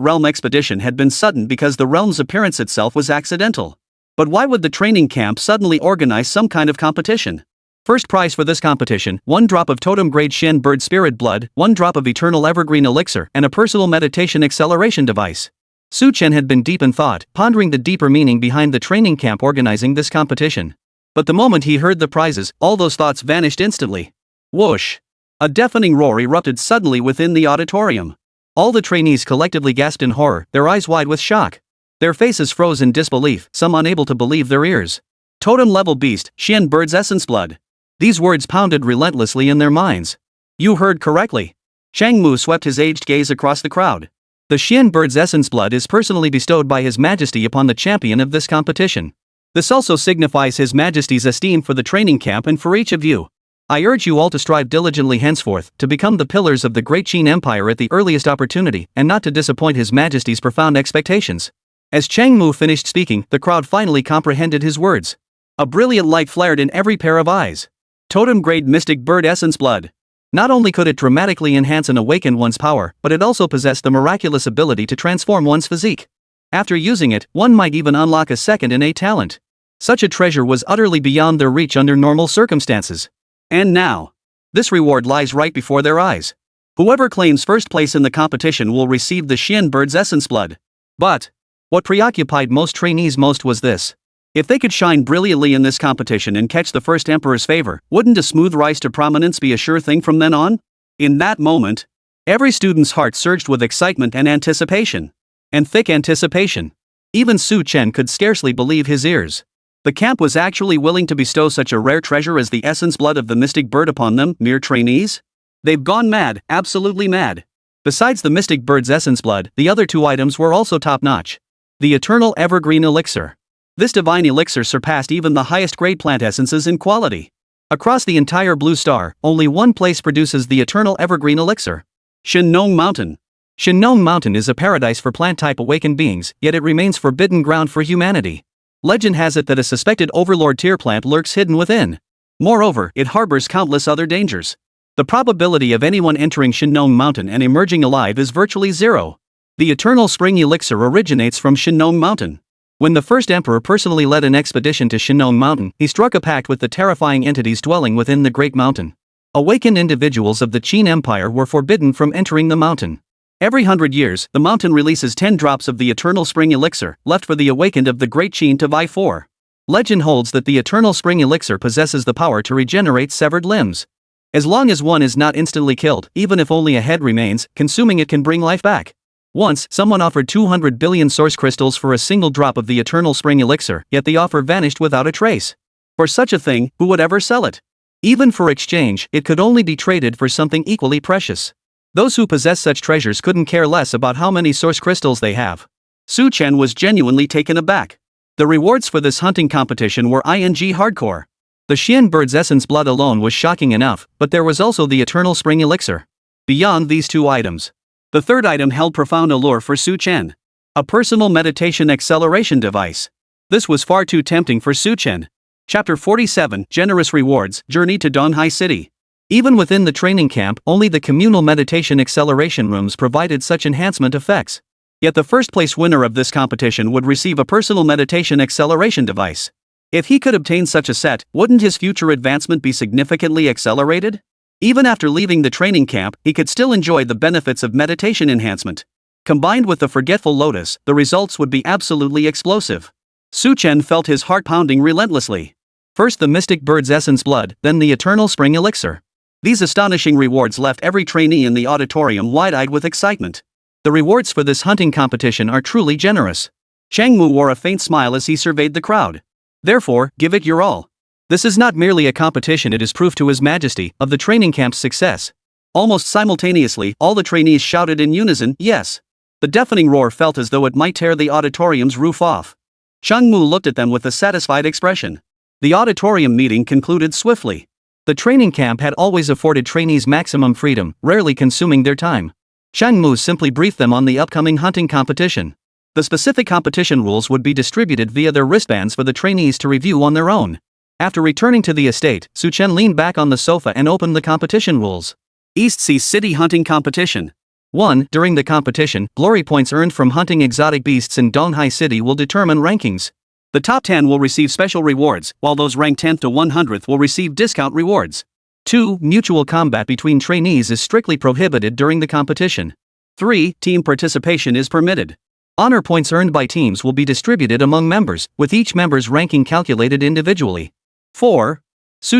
realm expedition had been sudden because the realm's appearance itself was accidental. But why would the training camp suddenly organize some kind of competition? First prize for this competition, 1 drop of totem-grade Shen bird spirit blood, 1 drop of eternal evergreen elixir, and a personal meditation acceleration device. Su Chen had been deep in thought, pondering the deeper meaning behind the training camp organizing this competition. But the moment he heard the prizes, all those thoughts vanished instantly. Whoosh! A deafening roar erupted suddenly within the auditorium. All the trainees collectively gasped in horror, their eyes wide with shock. Their faces froze in disbelief, some unable to believe their ears. Totem-level beast, Shen bird's essence blood. These words pounded relentlessly in their minds. You heard correctly. Chang Mu swept his aged gaze across the crowd. The Xian bird's essence blood is personally bestowed by His Majesty upon the champion of this competition. This also signifies His Majesty's esteem for the training camp and for each of you. I urge you all to strive diligently henceforth to become the pillars of the Great Qin Empire at the earliest opportunity and not to disappoint His Majesty's profound expectations. As Chang Mu finished speaking, the crowd finally comprehended his words. A brilliant light flared in every pair of eyes. Totem-grade mystic bird essence blood. Not only could it dramatically enhance and awaken one's power, but it also possessed the miraculous ability to transform one's physique. After using it, one might even unlock a second innate talent. Such a treasure was utterly beyond their reach under normal circumstances. And now, this reward lies right before their eyes. Whoever claims first place in the competition will receive the Xian bird's essence blood. But what preoccupied most trainees most was this. If they could shine brilliantly in this competition and catch the first emperor's favor, wouldn't a smooth rise to prominence be a sure thing from then on? In that moment, every student's heart surged with excitement and anticipation. And thick anticipation. Even Su Chen could scarcely believe his ears. The camp was actually willing to bestow such a rare treasure as the essence blood of the mystic bird upon them, mere trainees? They've gone mad, absolutely mad. Besides the mystic bird's essence blood, the other 2 items were also top-notch. The eternal evergreen elixir. This divine elixir surpassed even the highest grade plant essences in quality. Across the entire blue star, only one place produces the eternal evergreen elixir. Shenong Mountain. Shenong Mountain is a paradise for plant-type awakened beings, yet it remains forbidden ground for humanity. Legend has it that a suspected overlord tier plant lurks hidden within. Moreover, it harbors countless other dangers. The probability of anyone entering Shenong Mountain and emerging alive is virtually zero. The eternal spring elixir originates from Shenong Mountain. When the first emperor personally led an expedition to Shenong Mountain, he struck a pact with the terrifying entities dwelling within the Great Mountain. Awakened individuals of the Qin Empire were forbidden from entering the mountain. Every 100 years, the mountain releases 10 drops of the eternal spring elixir, left for the awakened of the Great Qin to vie for. Legend holds that the eternal spring elixir possesses the power to regenerate severed limbs. As long as one is not instantly killed, even if only a head remains, consuming it can bring life back. Once, someone offered 200 billion source crystals for a single drop of the eternal spring elixir, yet the offer vanished without a trace. For such a thing, who would ever sell it? Even for exchange, it could only be traded for something equally precious. Those who possess such treasures couldn't care less about how many source crystals they have. Chen was genuinely taken aback. The rewards for this hunting competition were hardcore. The Xian bird's essence blood alone was shocking enough, but there was also the eternal spring elixir. Beyond these two items, the third item held profound allure for Chen. A personal meditation acceleration device. This was far too tempting for Chen. Chapter 47, Generous Rewards, Journey to Donghai City. Even within the training camp, only the communal meditation acceleration rooms provided such enhancement effects. Yet the first place winner of this competition would receive a personal meditation acceleration device. If he could obtain such a set, wouldn't his future advancement be significantly accelerated? Even after leaving the training camp, he could still enjoy the benefits of meditation enhancement. Combined with the forgetful lotus, the results would be absolutely explosive. Chen felt his heart pounding relentlessly. First the mystic bird's essence blood, then the eternal spring elixir. These astonishing rewards left every trainee in the auditorium wide-eyed with excitement. The rewards for this hunting competition are truly generous. Changmu wore a faint smile as he surveyed the crowd. Therefore, give it your all. This is not merely a competition, it is proof to His Majesty of the training camp's success. Almost simultaneously, all the trainees shouted in unison, yes. The deafening roar felt as though it might tear the auditorium's roof off. Changmu looked at them with a satisfied expression. The auditorium meeting concluded swiftly. The training camp had always afforded trainees maximum freedom, rarely consuming their time. Changmu simply briefed them on the upcoming hunting competition. The specific competition rules would be distributed via their wristbands for the trainees to review on their own. After returning to the estate, Chen leaned back on the sofa and opened the competition rules. East Sea City Hunting Competition. 1. During the competition, glory points earned from hunting exotic beasts in Donghai City will determine rankings. The top 10 will receive special rewards, while those ranked 10th to 100th will receive discount rewards. 2. Mutual combat between trainees is strictly prohibited during the competition. 3. Team participation is permitted. Honor points earned by teams will be distributed among members, with each member's ranking calculated individually. 4.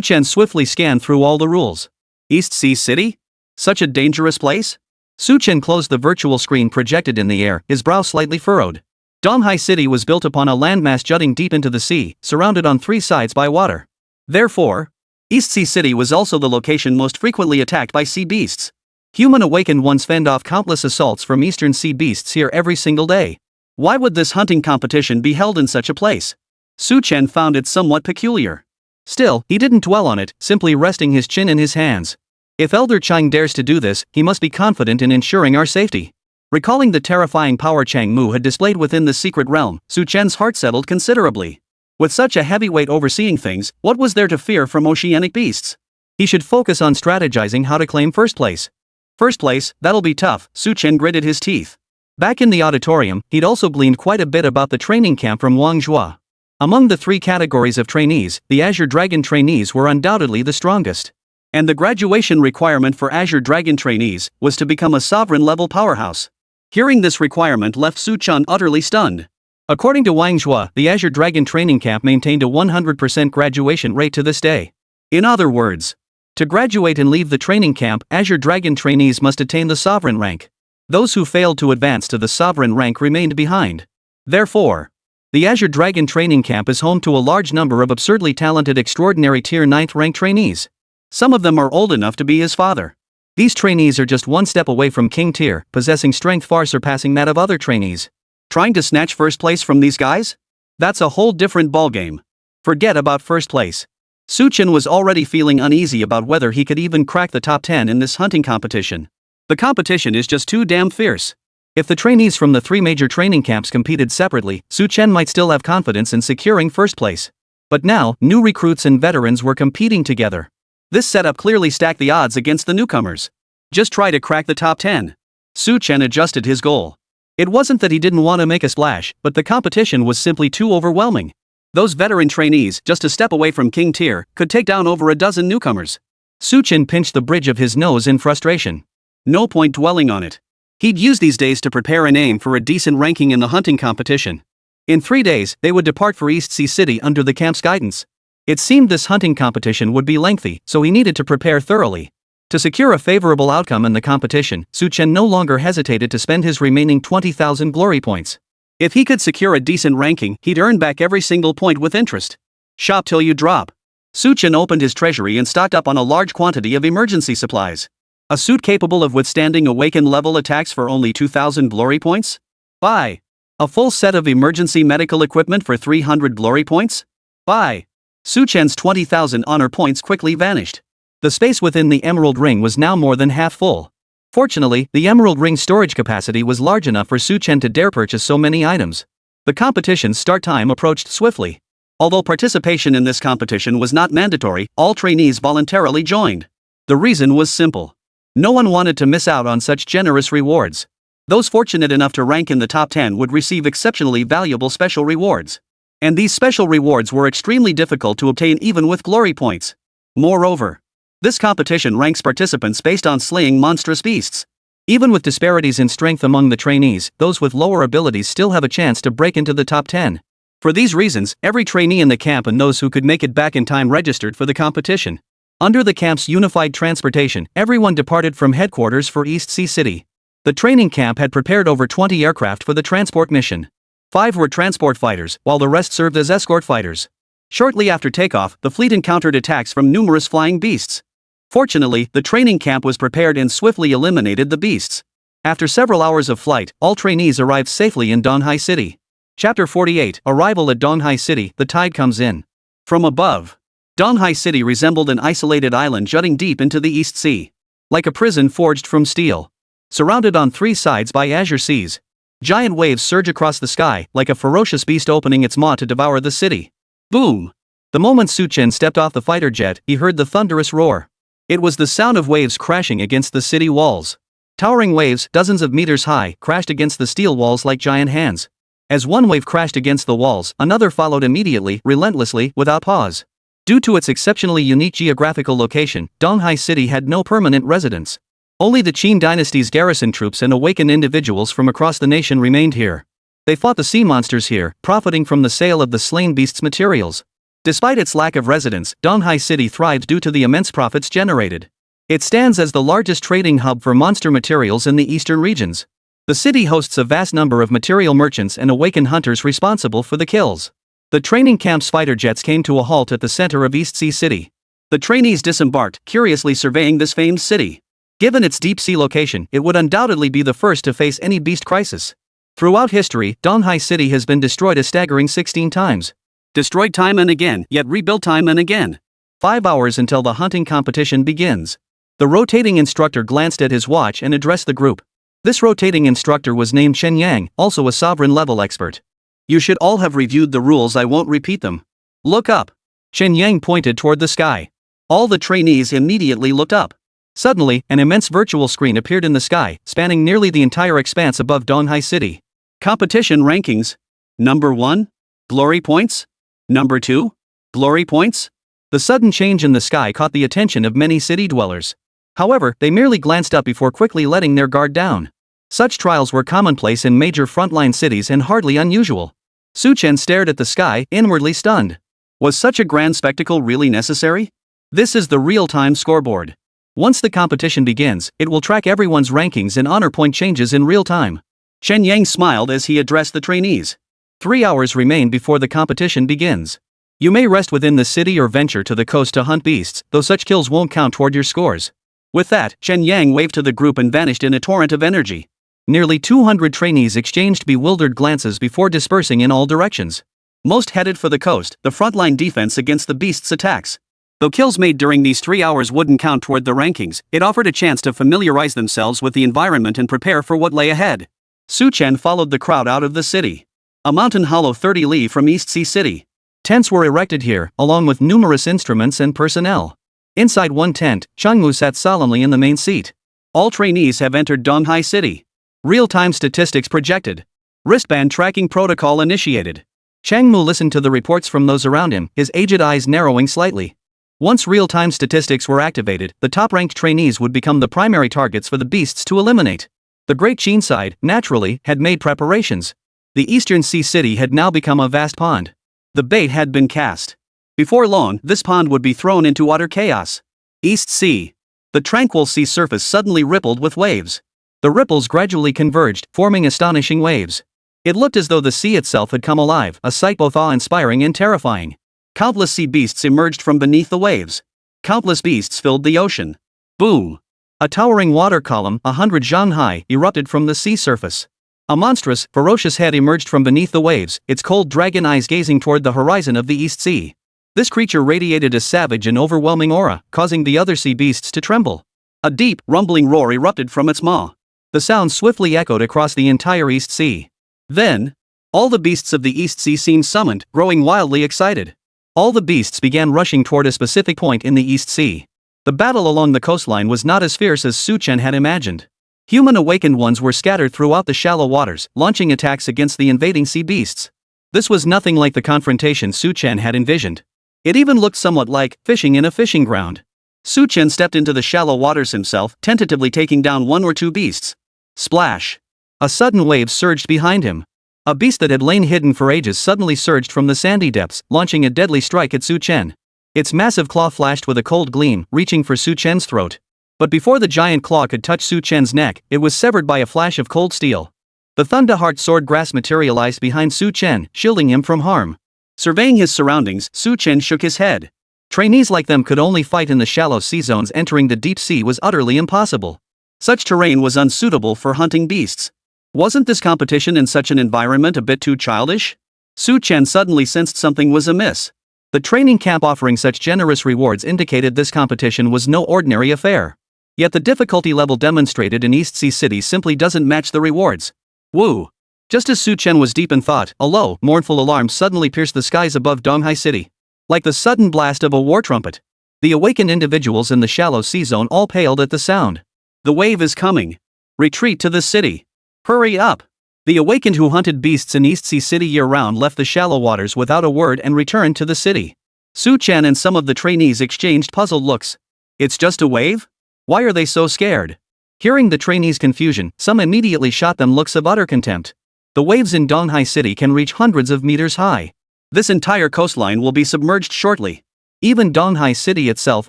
Chen swiftly scanned through all the rules. East Sea City? Such a dangerous place? Chen closed the virtual screen projected in the air, his brow slightly furrowed. Donghai City was built upon a landmass jutting deep into the sea, surrounded on three sides by water. Therefore, East Sea City was also the location most frequently attacked by sea beasts. Human awakened ones fend off countless assaults from eastern sea beasts here every single day. Why would this hunting competition be held in such a place? Chen found it somewhat peculiar. Still, he didn't dwell on it, simply resting his chin in his hands. If Elder Chang dares to do this, he must be confident in ensuring our safety. Recalling the terrifying power Changmu had displayed within the secret realm, Chen's heart settled considerably. With such a heavyweight overseeing things, what was there to fear from oceanic beasts? He should focus on strategizing how to claim first place. First place, that'll be tough, Chen gritted his teeth. Back in the auditorium, he'd also gleaned quite a bit about the training camp from Wang Zhua. Among the three categories of trainees, the Azure Dragon trainees were undoubtedly the strongest. And the graduation requirement for Azure Dragon trainees was to become a sovereign-level powerhouse. Hearing this requirement left Chen utterly stunned. According to Wang Zhua, the Azure Dragon training camp maintained a 100% graduation rate to this day. In other words, to graduate and leave the training camp, Azure Dragon trainees must attain the sovereign rank. Those who failed to advance to the sovereign rank remained behind. Therefore, the Azure Dragon training camp is home to a large number of absurdly talented extraordinary tier 9th rank trainees. Some of them are old enough to be his father. These trainees are just one step away from king tier, possessing strength far surpassing that of other trainees. Trying to snatch first place from these guys? That's a whole different ballgame. Forget about first place. Chen was already feeling uneasy about whether he could even crack the top 10 in this hunting competition. The competition is just too damn fierce. If the trainees from the three major training camps competed separately, Chen might still have confidence in securing first place. But now, new recruits and veterans were competing together. This setup clearly stacked the odds against the newcomers. Just try to crack the top 10. Chen adjusted his goal. It wasn't that he didn't want to make a splash, but the competition was simply too overwhelming. Those veteran trainees, just a step away from king tier, could take down over a dozen newcomers. Chen pinched the bridge of his nose in frustration. No point dwelling on it. He'd use these days to prepare and aim for a decent ranking in the hunting competition. In 3 days, they would depart for East Sea City under the camp's guidance. It seemed this hunting competition would be lengthy, so he needed to prepare thoroughly. To secure a favorable outcome in the competition, Chen no longer hesitated to spend his remaining 20,000 glory points. If he could secure a decent ranking, he'd earn back every single point with interest. Shop till you drop. Chen opened his treasury and stocked up on a large quantity of emergency supplies. A suit capable of withstanding awaken level attacks for only 2,000 glory points? Buy. A full set of emergency medical equipment for 300 glory points? Buy. Chen's 20,000 honor points quickly vanished. The space within the Emerald Ring was now more than half full. Fortunately, the Emerald Ring storage capacity was large enough for Chen to dare purchase so many items. The competition's start time approached swiftly. Although participation in this competition was not mandatory, all trainees voluntarily joined. The reason was simple. No one wanted to miss out on such generous rewards. Those fortunate enough to rank in the top 10 would receive exceptionally valuable special rewards. And these special rewards were extremely difficult to obtain even with glory points. Moreover, this competition ranks participants based on slaying monstrous beasts. Even with disparities in strength among the trainees, those with lower abilities still have a chance to break into the top 10. For these reasons, every trainee in the camp and those who could make it back in time registered for the competition. Under the camp's unified transportation, everyone departed from headquarters for East Sea City. The training camp had prepared over 20 aircraft for the transport mission. 5 were transport fighters, while the rest served as escort fighters. Shortly after takeoff, the fleet encountered attacks from numerous flying beasts. Fortunately, the training camp was prepared and swiftly eliminated the beasts. After several hours of flight, all trainees arrived safely in Donghai City. Chapter 48, Arrival at Donghai City, the tide comes in. From above, Donghai City resembled an isolated island jutting deep into the East Sea. Like a prison forged from steel. Surrounded on 3 sides by azure seas. Giant waves surge across the sky, like a ferocious beast opening its maw to devour the city. Boom! The moment Chen stepped off the fighter jet, he heard the thunderous roar. It was the sound of waves crashing against the city walls. Towering waves, dozens of meters high, crashed against the steel walls like giant hands. As one wave crashed against the walls, another followed immediately, relentlessly, without pause. Due to its exceptionally unique geographical location, Donghai City had no permanent residents. Only the Qin dynasty's garrison troops and awakened individuals from across the nation remained here. They fought the sea monsters here, profiting from the sale of the slain beasts' materials. Despite its lack of residents, Donghai City thrived due to the immense profits generated. It stands as the largest trading hub for monster materials in the eastern regions. The city hosts a vast number of material merchants and awakened hunters responsible for the kills. The training camp's fighter jets came to a halt at the center of East Sea City. The trainees disembarked, curiously surveying this famed city. Given its deep sea location, it would undoubtedly be the first to face any beast crisis. Throughout history, Donghai City has been destroyed a staggering 16 times. Destroyed time and again, yet rebuilt time and again. 5 hours until the hunting competition begins. The rotating instructor glanced at his watch and addressed the group. This rotating instructor was named Chen Yang, also a sovereign-level expert. You should all have reviewed the rules, I won't repeat them. Look up. Chen Yang pointed toward the sky. All the trainees immediately looked up. Suddenly, an immense virtual screen appeared in the sky, spanning nearly the entire expanse above Donghai City. Competition rankings. Number 1. Glory points. Number 2. Glory points. The sudden change in the sky caught the attention of many city dwellers. However, they merely glanced up before quickly letting their guard down. Such trials were commonplace in major frontline cities and hardly unusual. Chen stared at the sky, inwardly stunned. Was such a grand spectacle really necessary? This is the real-time scoreboard. Once the competition begins, it will track everyone's rankings and honor point changes in real time. Chen Yang smiled as he addressed the trainees. 3 hours remain before the competition begins. You may rest within the city or venture to the coast to hunt beasts, though such kills won't count toward your scores. With that, Chen Yang waved to the group and vanished in a torrent of energy. Nearly 200 trainees exchanged bewildered glances before dispersing in all directions. Most headed for the coast, the frontline defense against the beasts' attacks. Though kills made during these 3 hours wouldn't count toward the rankings, it offered a chance to familiarize themselves with the environment and prepare for what lay ahead. Chen followed the crowd out of the city. A mountain hollow 30 li from East Sea City. Tents were erected here, along with numerous instruments and personnel. Inside one tent, Changmu sat solemnly in the main seat. All trainees have entered Donghai City. Real-time statistics projected. Wristband tracking protocol initiated. Changmu listened to the reports from those around him, his aged eyes narrowing slightly. Once real-time statistics were activated, the top-ranked trainees would become the primary targets for the beasts to eliminate. The Great Qin side, naturally, had made preparations. The Eastern Sea City had now become a vast pond. The bait had been cast. Before long, this pond would be thrown into utter chaos. East Sea. The tranquil sea surface suddenly rippled with waves. The ripples gradually converged, forming astonishing waves. It looked as though the sea itself had come alive, a sight both awe-inspiring and terrifying. Countless sea beasts emerged from beneath the waves. Countless beasts filled the ocean. Boom! A towering water column, 100 zhang high, erupted from the sea surface. A monstrous, ferocious head emerged from beneath the waves, its cold dragon eyes gazing toward the horizon of the East Sea. This creature radiated a savage and overwhelming aura, causing the other sea beasts to tremble. A deep, rumbling roar erupted from its maw. The sound swiftly echoed across the entire East Sea. Then, all the beasts of the East Sea seemed summoned, growing wildly excited. All the beasts began rushing toward a specific point in the East Sea. The battle along the coastline was not as fierce as Chen had imagined. Human awakened ones were scattered throughout the shallow waters, launching attacks against the invading sea beasts. This was nothing like the confrontation Chen had envisioned. It even looked somewhat like fishing in a fishing ground. Chen stepped into the shallow waters himself, tentatively taking down one or two beasts. Splash! A sudden wave surged behind him. A beast that had lain hidden for ages suddenly surged from the sandy depths, launching a deadly strike at Chen. Its massive claw flashed with a cold gleam, reaching for Chen's throat. But before the giant claw could touch Chen's neck, it was severed by a flash of cold steel. The Thunderheart sword grasp materialized behind Chen, shielding him from harm. Surveying his surroundings, Chen shook his head. Trainees like them could only fight in the shallow sea zones. Entering the deep sea was utterly impossible. Such terrain was unsuitable for hunting beasts. Wasn't this competition in such an environment a bit too childish? Chen suddenly sensed something was amiss. The training camp offering such generous rewards indicated this competition was no ordinary affair. Yet the difficulty level demonstrated in East Sea City simply doesn't match the rewards. Woo! Just as Chen was deep in thought, a low, mournful alarm suddenly pierced the skies above Donghai City. Like the sudden blast of a war trumpet. The awakened individuals in the shallow sea zone all paled at the sound. The wave is coming. Retreat to the city. Hurry up! The awakened who hunted beasts in East Sea City year-round left the shallow waters without a word and returned to the city. Chen and some of the trainees exchanged puzzled looks. It's just a wave? Why are they so scared? Hearing the trainees' confusion, some immediately shot them looks of utter contempt. The waves in Donghai City can reach hundreds of meters high. This entire coastline will be submerged shortly. Even Donghai City itself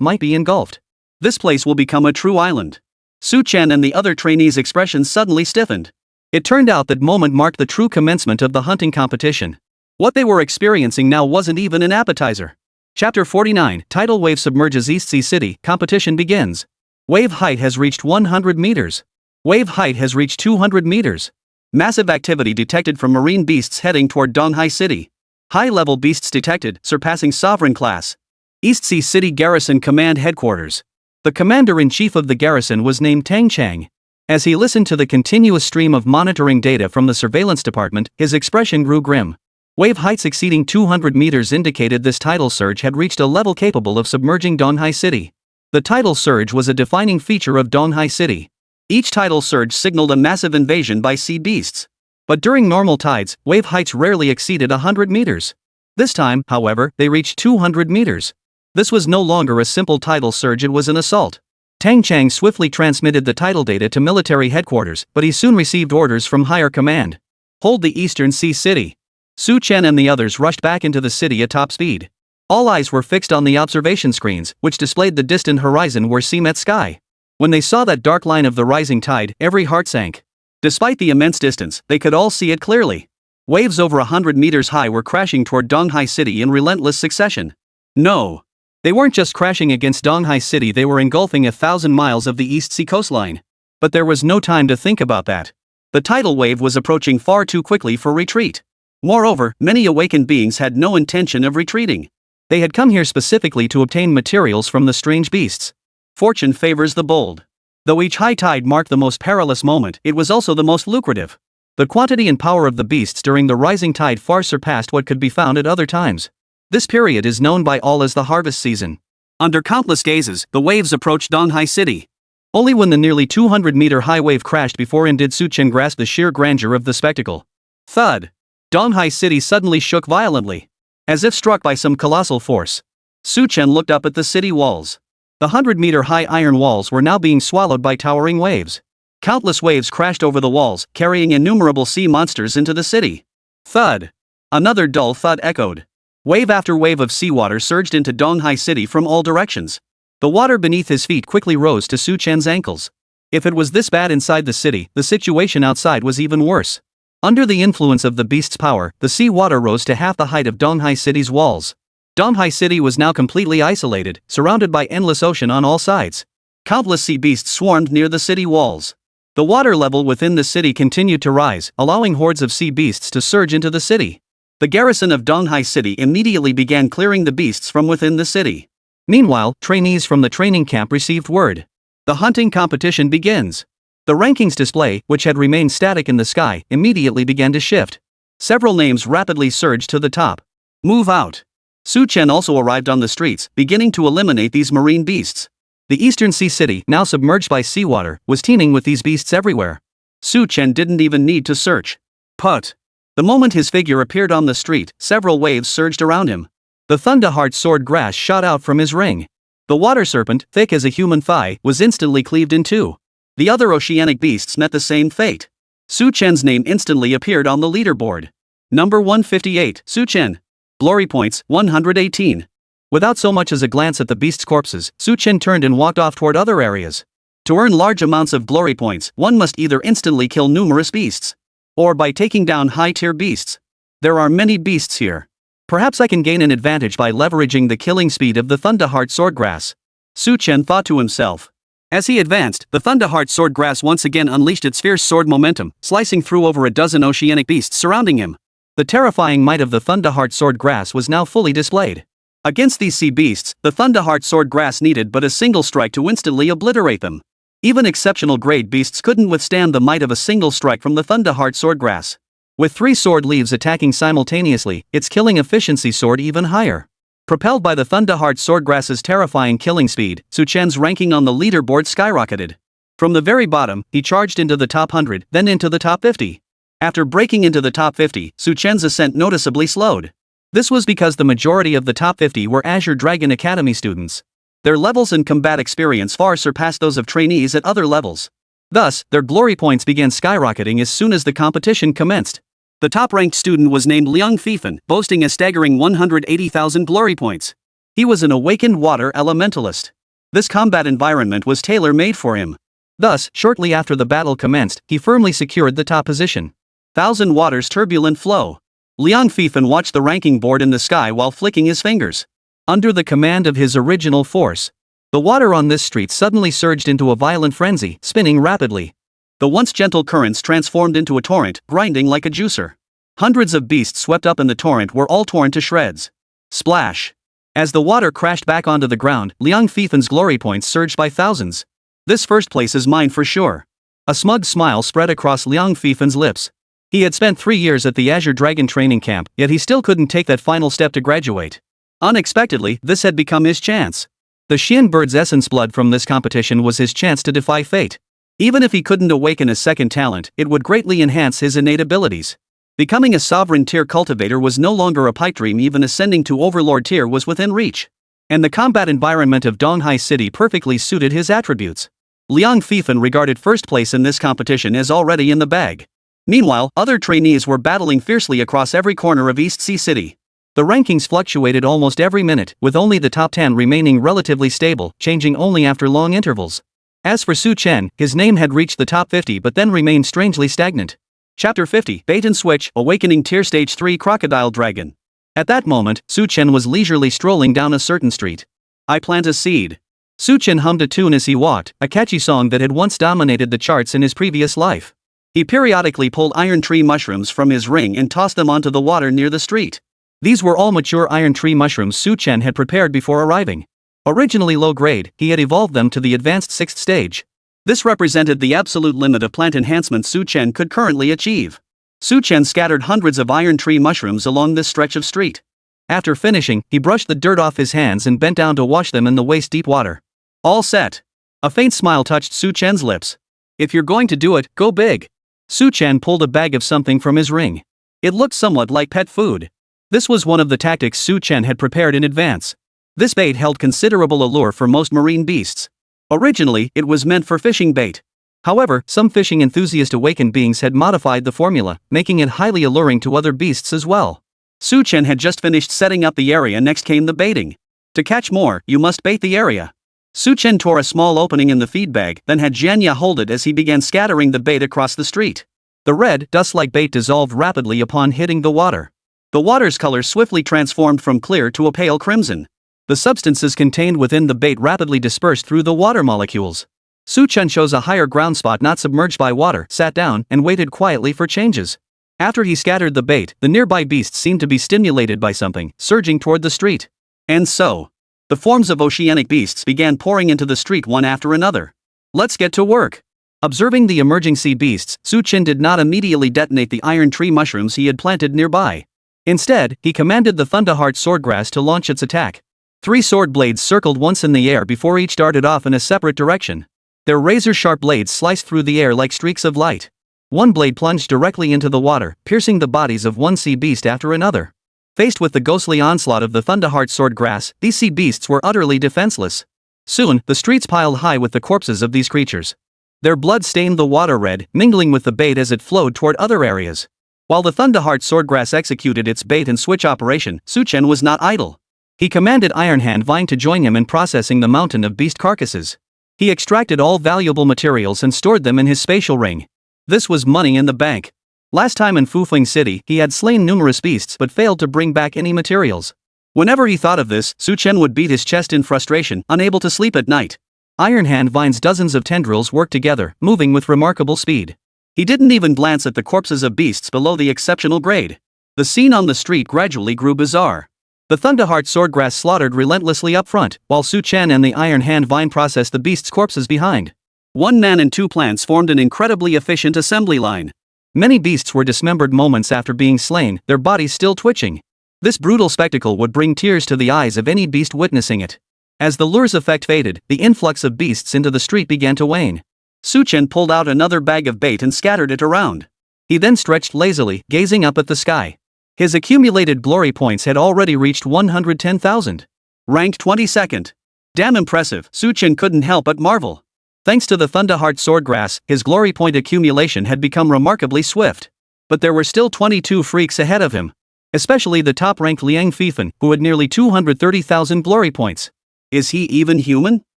might be engulfed. This place will become a true island. Chen and the other trainees' expressions suddenly stiffened. It turned out that moment marked the true commencement of the hunting competition. What they were experiencing now wasn't even an appetizer. Chapter 49, Tidal Wave Submerges East Sea City, Competition Begins. Wave height has reached 100 meters. Wave height has reached 200 meters. Massive activity detected from marine beasts heading toward Donghai City. High-level beasts detected, surpassing sovereign class. East Sea City Garrison Command Headquarters. The commander-in-chief of the garrison was named Tang Chang. As he listened to the continuous stream of monitoring data from the surveillance department, his expression grew grim. Wave heights exceeding 200 meters indicated this tidal surge had reached a level capable of submerging Donghai City. The tidal surge was a defining feature of Donghai City. Each tidal surge signaled a massive invasion by sea beasts. But during normal tides, wave heights rarely exceeded 100 meters. This time, however, they reached 200 meters. This was no longer a simple tidal surge, it was an assault. Tang Chang swiftly transmitted the tidal data to military headquarters, but he soon received orders from higher command. Hold the Eastern Sea City. Chen and the others rushed back into the city at top speed. All eyes were fixed on the observation screens, which displayed the distant horizon where sea met sky. When they saw that dark line of the rising tide, every heart sank. Despite the immense distance, they could all see it clearly. Waves over 100 meters high were crashing toward Donghai City in relentless succession. No. They weren't just crashing against Donghai City, they were engulfing 1,000 miles of the East Sea coastline. But there was no time to think about that. The tidal wave was approaching far too quickly for retreat. Moreover, many awakened beings had no intention of retreating. They had come here specifically to obtain materials from the strange beasts. Fortune favors the bold. Though each high tide marked the most perilous moment, it was also the most lucrative. The quantity and power of the beasts during the rising tide far surpassed what could be found at other times. This period is known by all as the harvest season. Under countless gazes, the waves approached Donghai City. Only when the nearly 200-meter high wave crashed before him did Chen grasp the sheer grandeur of the spectacle. Thud! Donghai City suddenly shook violently. As if struck by some colossal force. Chen looked up at the city walls. The 100-meter high iron walls were now being swallowed by towering waves. Countless waves crashed over the walls, carrying innumerable sea monsters into the city. Thud! Another dull thud echoed. Wave after wave of seawater surged into Donghai City from all directions. The water beneath his feet quickly rose to Su Chen's ankles. If it was this bad inside the city, the situation outside was even worse. Under the influence of the beast's power, the sea water rose to half the height of Donghai City's walls. Donghai City was now completely isolated, surrounded by endless ocean on all sides. Countless sea beasts swarmed near the city walls. The water level within the city continued to rise, allowing hordes of sea beasts to surge into the city. The garrison of Donghai City immediately began clearing the beasts from within the city. Meanwhile, trainees from the training camp received word. The hunting competition begins. The rankings display, which had remained static in the sky, immediately began to shift. Several names rapidly surged to the top. Move out. Su Chen also arrived on the streets, beginning to eliminate these marine beasts. The eastern sea city, now submerged by seawater, was teeming with these beasts everywhere. Su Chen didn't even need to search. Put. The moment his figure appeared on the street, several waves surged around him. The Thunderheart sword grass shot out from his ring. The water serpent, thick as a human thigh, was instantly cleaved in two. The other oceanic beasts met the same fate. Su Chen's name instantly appeared on the leaderboard. Number 158, Su Chen. Glory points, 118. Without so much as a glance at the beasts' corpses, Su Chen turned and walked off toward other areas. To earn large amounts of glory points, one must either instantly kill numerous beasts, or by taking down high-tier beasts. There are many beasts here. Perhaps I can gain an advantage by leveraging the killing speed of the Thunderheart swordgrass. Su Chen thought to himself. As he advanced, the Thunderheart swordgrass once again unleashed its fierce sword momentum, slicing through over a dozen oceanic beasts surrounding him. The terrifying might of the Thunderheart swordgrass was now fully displayed. Against these sea beasts, the Thunderheart swordgrass needed but a single strike to instantly obliterate them. Even exceptional grade beasts couldn't withstand the might of a single strike from the Thunderheart swordgrass. With 3 sword leaves attacking simultaneously, its killing efficiency soared even higher. Propelled by the Thunderheart swordgrass's terrifying killing speed, Su Chen's ranking on the leaderboard skyrocketed. From the very bottom, he charged into the top 100, then into the top 50. After breaking into the top 50, Su Chen's ascent noticeably slowed. This was because the majority of the top 50 were Azure Dragon Academy students. Their levels and combat experience far surpassed those of trainees at other levels. Thus, their glory points began skyrocketing as soon as the competition commenced. The top-ranked student was named Liang Fifan, boasting a staggering 180,000 glory points. He was an awakened water elementalist. This combat environment was tailor-made for him. Thus, shortly after the battle commenced, he firmly secured the top position. Thousand Waters' turbulent flow. Liang Fifan watched the ranking board in the sky while flicking his fingers. Under the command of his original force, the water on this street suddenly surged into a violent frenzy, spinning rapidly. The once gentle currents transformed into a torrent, grinding like a juicer. Hundreds of beasts swept up in the torrent were all torn to shreds. Splash! As the water crashed back onto the ground, Liang Fifan's glory points surged by thousands. This first place is mine for sure. A smug smile spread across Liang Fifan's lips. He had spent 3 years at the Azure Dragon training camp, yet he still couldn't take that final step to graduate. Unexpectedly, this had become his chance. The Xian bird's essence blood from this competition was his chance to defy fate. Even if he couldn't awaken a second talent, it would greatly enhance his innate abilities. Becoming a sovereign tier cultivator was no longer a pipe dream, even ascending to overlord tier was within reach. And the combat environment of Donghai City perfectly suited his attributes. Liang Fifan regarded first place in this competition as already in the bag. Meanwhile, other trainees were battling fiercely across every corner of East Sea City. The rankings fluctuated almost every minute, with only the top 10 remaining relatively stable, changing only after long intervals. As for Su Chen, his name had reached the top 50 but then remained strangely stagnant. Chapter 50, Bait and Switch, Awakening Tier Stage 3 Crocodile Dragon. At that moment, Su Chen was leisurely strolling down a certain street. I plant a seed. Su Chen hummed a tune as he walked, a catchy song that had once dominated the charts in his previous life. He periodically pulled iron tree mushrooms from his ring and tossed them onto the water near the street. These were all mature iron tree mushrooms Su Chen had prepared before arriving. Originally low grade, he had evolved them to the advanced 6th stage. This represented the absolute limit of plant enhancement Su Chen could currently achieve. Su Chen scattered hundreds of iron tree mushrooms along this stretch of street. After finishing, he brushed the dirt off his hands and bent down to wash them in the waist-deep water. All set. A faint smile touched Su Chen's lips. If you're going to do it, go big. Su Chen pulled a bag of something from his ring. It looked somewhat like pet food. This was one of the tactics Su Chen had prepared in advance. This bait held considerable allure for most marine beasts. Originally, it was meant for fishing bait. However, some fishing enthusiast awakened beings had modified the formula, making it highly alluring to other beasts as well. Su Chen had just finished setting up the area. Next came the baiting. To catch more, you must bait the area. Su Chen tore a small opening in the feed bag, then had Jianya hold it as he began scattering the bait across the street. The red, dust-like bait dissolved rapidly upon hitting the water. The water's color swiftly transformed from clear to a pale crimson. The substances contained within the bait rapidly dispersed through the water molecules. Su Chen chose a higher ground spot not submerged by water, sat down, and waited quietly for changes. After he scattered the bait, the nearby beasts seemed to be stimulated by something, surging toward the street. And so, the forms of oceanic beasts began pouring into the street one after another. Let's get to work. Observing the emerging sea beasts, Su Chen did not immediately detonate the iron tree mushrooms he had planted nearby. Instead, he commanded the Thunderheart swordgrass to launch its attack. 3 sword blades circled once in the air before each darted off in a separate direction. Their razor-sharp blades sliced through the air like streaks of light. One blade plunged directly into the water, piercing the bodies of one sea beast after another. Faced with the ghostly onslaught of the Thunderheart swordgrass, these sea beasts were utterly defenseless. Soon, the streets piled high with the corpses of these creatures. Their blood stained the water red, mingling with the bait as it flowed toward other areas. While the Thunderheart swordgrass executed its bait-and-switch operation, Su Chen was not idle. He commanded Ironhand Vine to join him in processing the mountain of beast carcasses. He extracted all valuable materials and stored them in his spatial ring. This was money in the bank. Last time in Fufeng City, he had slain numerous beasts but failed to bring back any materials. Whenever he thought of this, Su Chen would beat his chest in frustration, unable to sleep at night. Ironhand Vine's dozens of tendrils worked together, moving with remarkable speed. He didn't even glance at the corpses of beasts below the exceptional grade. The scene on the street gradually grew bizarre. The Thunderheart swordgrass slaughtered relentlessly up front, while Su Chen and the Ironhand Vine processed the beasts' corpses behind. 1 man and 2 plants formed an incredibly efficient assembly line. Many beasts were dismembered moments after being slain, their bodies still twitching. This brutal spectacle would bring tears to the eyes of any beast witnessing it. As the lure's effect faded, the influx of beasts into the street began to wane. Su Chen pulled out another bag of bait and scattered it around. He then stretched lazily, gazing up at the sky. His accumulated glory points had already reached 110,000. Ranked 22nd. Damn impressive, Su Chen couldn't help but marvel. Thanks to the Thunderheart swordgrass, his glory point accumulation had become remarkably swift. But there were still 22 freaks ahead of him. Especially the top-ranked Liang Fifan, who had nearly 230,000 glory points. Is he even human?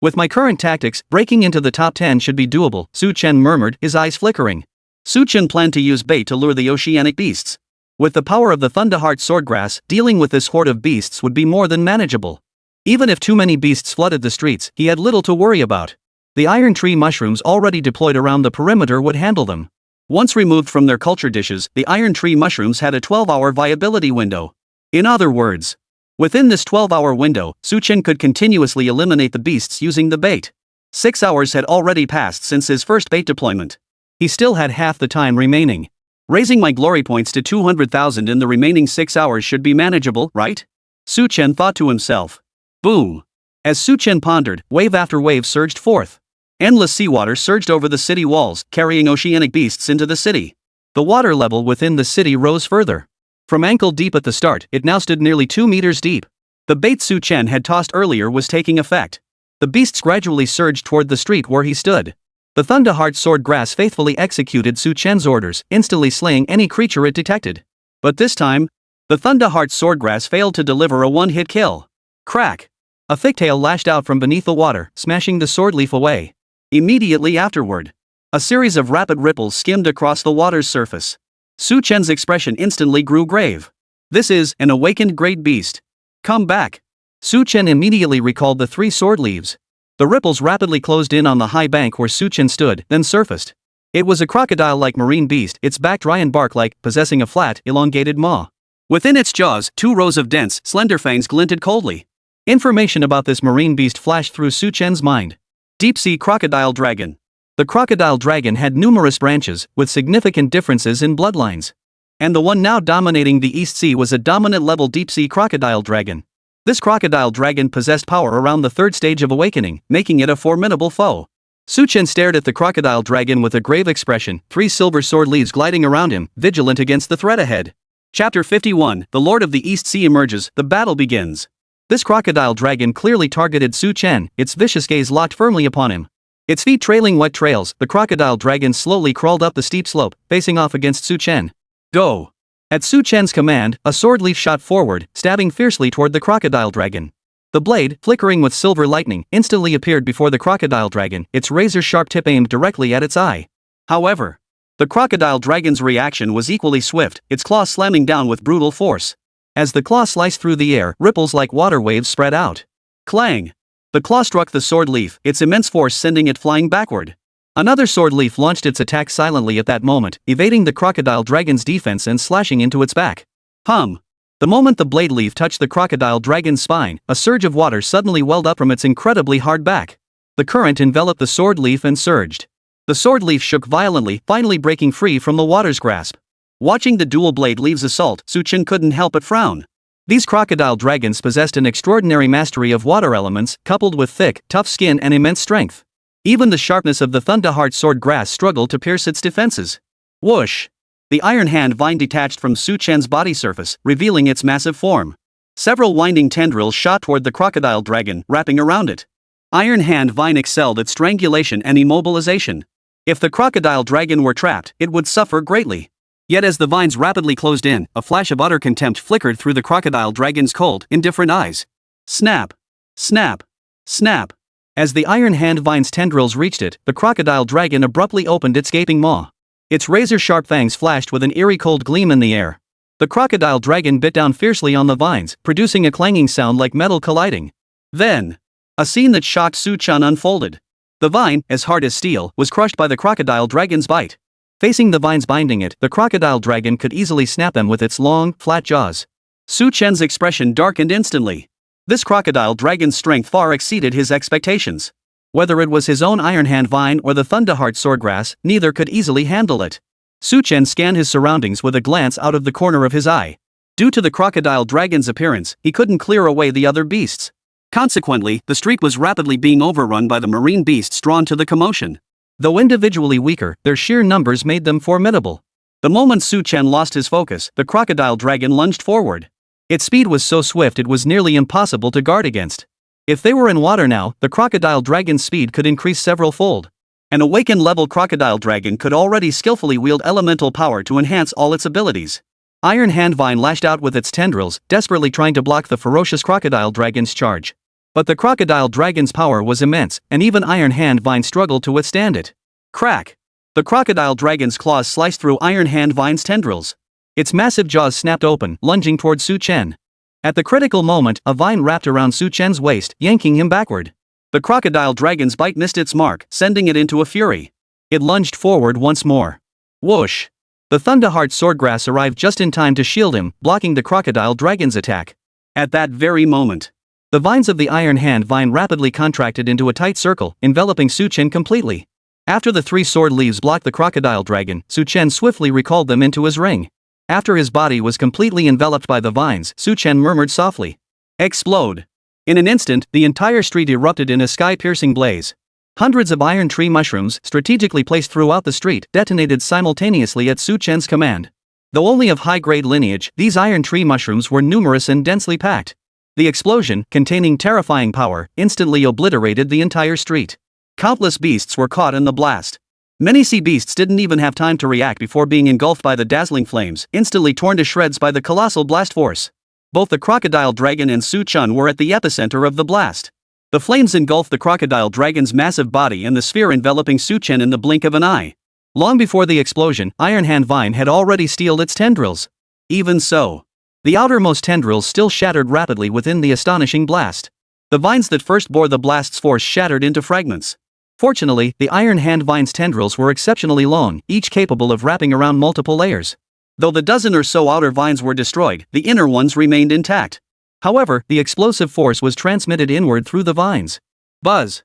With my current tactics, breaking into the top 10 should be doable, Su Chen murmured, his eyes flickering. Su Chen planned to use bait to lure the oceanic beasts. With the power of the Thunderheart swordgrass, dealing with this horde of beasts would be more than manageable. Even if too many beasts flooded the streets, he had little to worry about. The iron tree mushrooms already deployed around the perimeter would handle them. Once removed from their culture dishes, the iron tree mushrooms had a 12-hour viability window. In other words, within this 12-hour window, Su Chen could continuously eliminate the beasts using the bait. 6 hours had already passed since his first bait deployment. He still had half the time remaining. Raising my glory points to 200,000 in the remaining 6 hours should be manageable, right? Su Chen thought to himself. Boom! As Su Chen pondered, wave after wave surged forth. Endless seawater surged over the city walls, carrying oceanic beasts into the city. The water level within the city rose further. From ankle deep at the start, it now stood nearly 2 meters deep. The bait Su Chen had tossed earlier was taking effect. The beasts gradually surged toward the street where he stood. The Thunderheart swordgrass faithfully executed Su Chen's orders, instantly slaying any creature it detected. But this time, the Thunderheart swordgrass failed to deliver a one-hit kill. Crack! A thick tail lashed out from beneath the water, smashing the sword leaf away. Immediately afterward, a series of rapid ripples skimmed across the water's surface. Su Chen's expression instantly grew grave. This is an awakened great beast. Come back. Su Chen immediately recalled the 3 sword leaves. The ripples rapidly closed in on the high bank where Su Chen stood, then surfaced. It was a crocodile-like marine beast, its back dry and bark-like, possessing a flat, elongated maw. Within its jaws, 2 rows of dense, slender fangs glinted coldly. Information about this marine beast flashed through Su Chen's mind. Deep-sea crocodile dragon. The crocodile dragon had numerous branches, with significant differences in bloodlines. And the one now dominating the East Sea was a dominant-level deep-sea crocodile dragon. This crocodile dragon possessed power around the 3rd stage of awakening, making it a formidable foe. Su Chen stared at the crocodile dragon with a grave expression, 3 silver sword leaves gliding around him, vigilant against the threat ahead. Chapter 51, The Lord of the East Sea emerges, the battle begins. This crocodile dragon clearly targeted Su Chen, its vicious gaze locked firmly upon him. Its feet trailing wet trails, the crocodile dragon slowly crawled up the steep slope, facing off against Su Chen. Go! At Su Chen's command, a sword leaf shot forward, stabbing fiercely toward the crocodile dragon. The blade, flickering with silver lightning, instantly appeared before the crocodile dragon, its razor-sharp tip aimed directly at its eye. However, the crocodile dragon's reaction was equally swift, its claw slamming down with brutal force. As the claw sliced through the air, ripples like water waves spread out. Clang! The claw struck the sword leaf, its immense force sending it flying backward. Another sword leaf launched its attack silently at that moment, evading the crocodile dragon's defense and slashing into its back. Hum! The moment the blade leaf touched the crocodile dragon's spine, a surge of water suddenly welled up from its incredibly hard back. The current enveloped the sword leaf and surged. The sword leaf shook violently, finally breaking free from the water's grasp. Watching the dual blade leaves assault, Chen couldn't help but frown. These crocodile dragons possessed an extraordinary mastery of water elements, coupled with thick, tough skin and immense strength. Even the sharpness of the Thunderheart sword grass struggled to pierce its defenses. Whoosh! The iron hand vine detached from Chen's body surface, revealing its massive form. Several winding tendrils shot toward the crocodile dragon, wrapping around it. Iron hand vine excelled at strangulation and immobilization. If the crocodile dragon were trapped, it would suffer greatly. Yet as the vines rapidly closed in, a flash of utter contempt flickered through the crocodile dragon's cold, indifferent eyes. Snap! Snap! Snap! As the iron hand vine's tendrils reached it, the crocodile dragon abruptly opened its gaping maw. Its razor-sharp fangs flashed with an eerie cold gleam in the air. The crocodile dragon bit down fiercely on the vines, producing a clanging sound like metal colliding. Then, a scene that shocked Chen unfolded. The vine, as hard as steel, was crushed by the crocodile dragon's bite. Facing the vines binding it, the crocodile dragon could easily snap them with its long, flat jaws. Chen's expression darkened instantly. This crocodile dragon's strength far exceeded his expectations. Whether it was his own iron hand vine or the Thunderheart swordgrass, neither could easily handle it. Chen scanned his surroundings with a glance out of the corner of his eye. Due to the crocodile dragon's appearance, he couldn't clear away the other beasts. Consequently, the street was rapidly being overrun by the marine beasts drawn to the commotion. Though individually weaker, their sheer numbers made them formidable. The moment Chen lost his focus, the crocodile dragon lunged forward. Its speed was so swift it was nearly impossible to guard against. If they were in water now, the crocodile dragon's speed could increase several-fold. An awaken-level crocodile dragon could already skillfully wield elemental power to enhance all its abilities. Iron Hand Vine lashed out with its tendrils, desperately trying to block the ferocious crocodile dragon's charge. But the crocodile dragon's power was immense, and even Iron Hand Vine struggled to withstand it. Crack! The crocodile dragon's claws sliced through Iron Hand Vine's tendrils. Its massive jaws snapped open, lunging toward Chen. At the critical moment, a vine wrapped around Chen's waist, yanking him backward. The crocodile dragon's bite missed its mark, sending it into a fury. It lunged forward once more. Whoosh! The Thunderheart swordgrass arrived just in time to shield him, blocking the crocodile dragon's attack. At that very moment, the vines of the Iron Hand Vine rapidly contracted into a tight circle, enveloping Chen completely. After the three sword leaves blocked the crocodile dragon, Chen swiftly recalled them into his ring. After his body was completely enveloped by the vines, Chen murmured softly, "Explode!" In an instant, the entire street erupted in a sky-piercing blaze. Hundreds of iron tree mushrooms, strategically placed throughout the street, detonated simultaneously at Chen's command. Though only of high-grade lineage, these iron tree mushrooms were numerous and densely packed. The explosion, containing terrifying power, instantly obliterated the entire street. Countless beasts were caught in the blast. Many sea beasts didn't even have time to react before being engulfed by the dazzling flames, instantly torn to shreds by the colossal blast force. Both the crocodile dragon and Chen were at the epicenter of the blast. The flames engulfed the crocodile dragon's massive body and the sphere enveloping Chen in the blink of an eye. Long before the explosion, Iron Hand Vine had already steeled its tendrils. Even so, the outermost tendrils still shattered rapidly within the astonishing blast. The vines that first bore the blast's force shattered into fragments. Fortunately, the Iron Hand Vine's tendrils were exceptionally long, each capable of wrapping around multiple layers. Though the dozen or so outer vines were destroyed, the inner ones remained intact. However, the explosive force was transmitted inward through the vines. Buzz!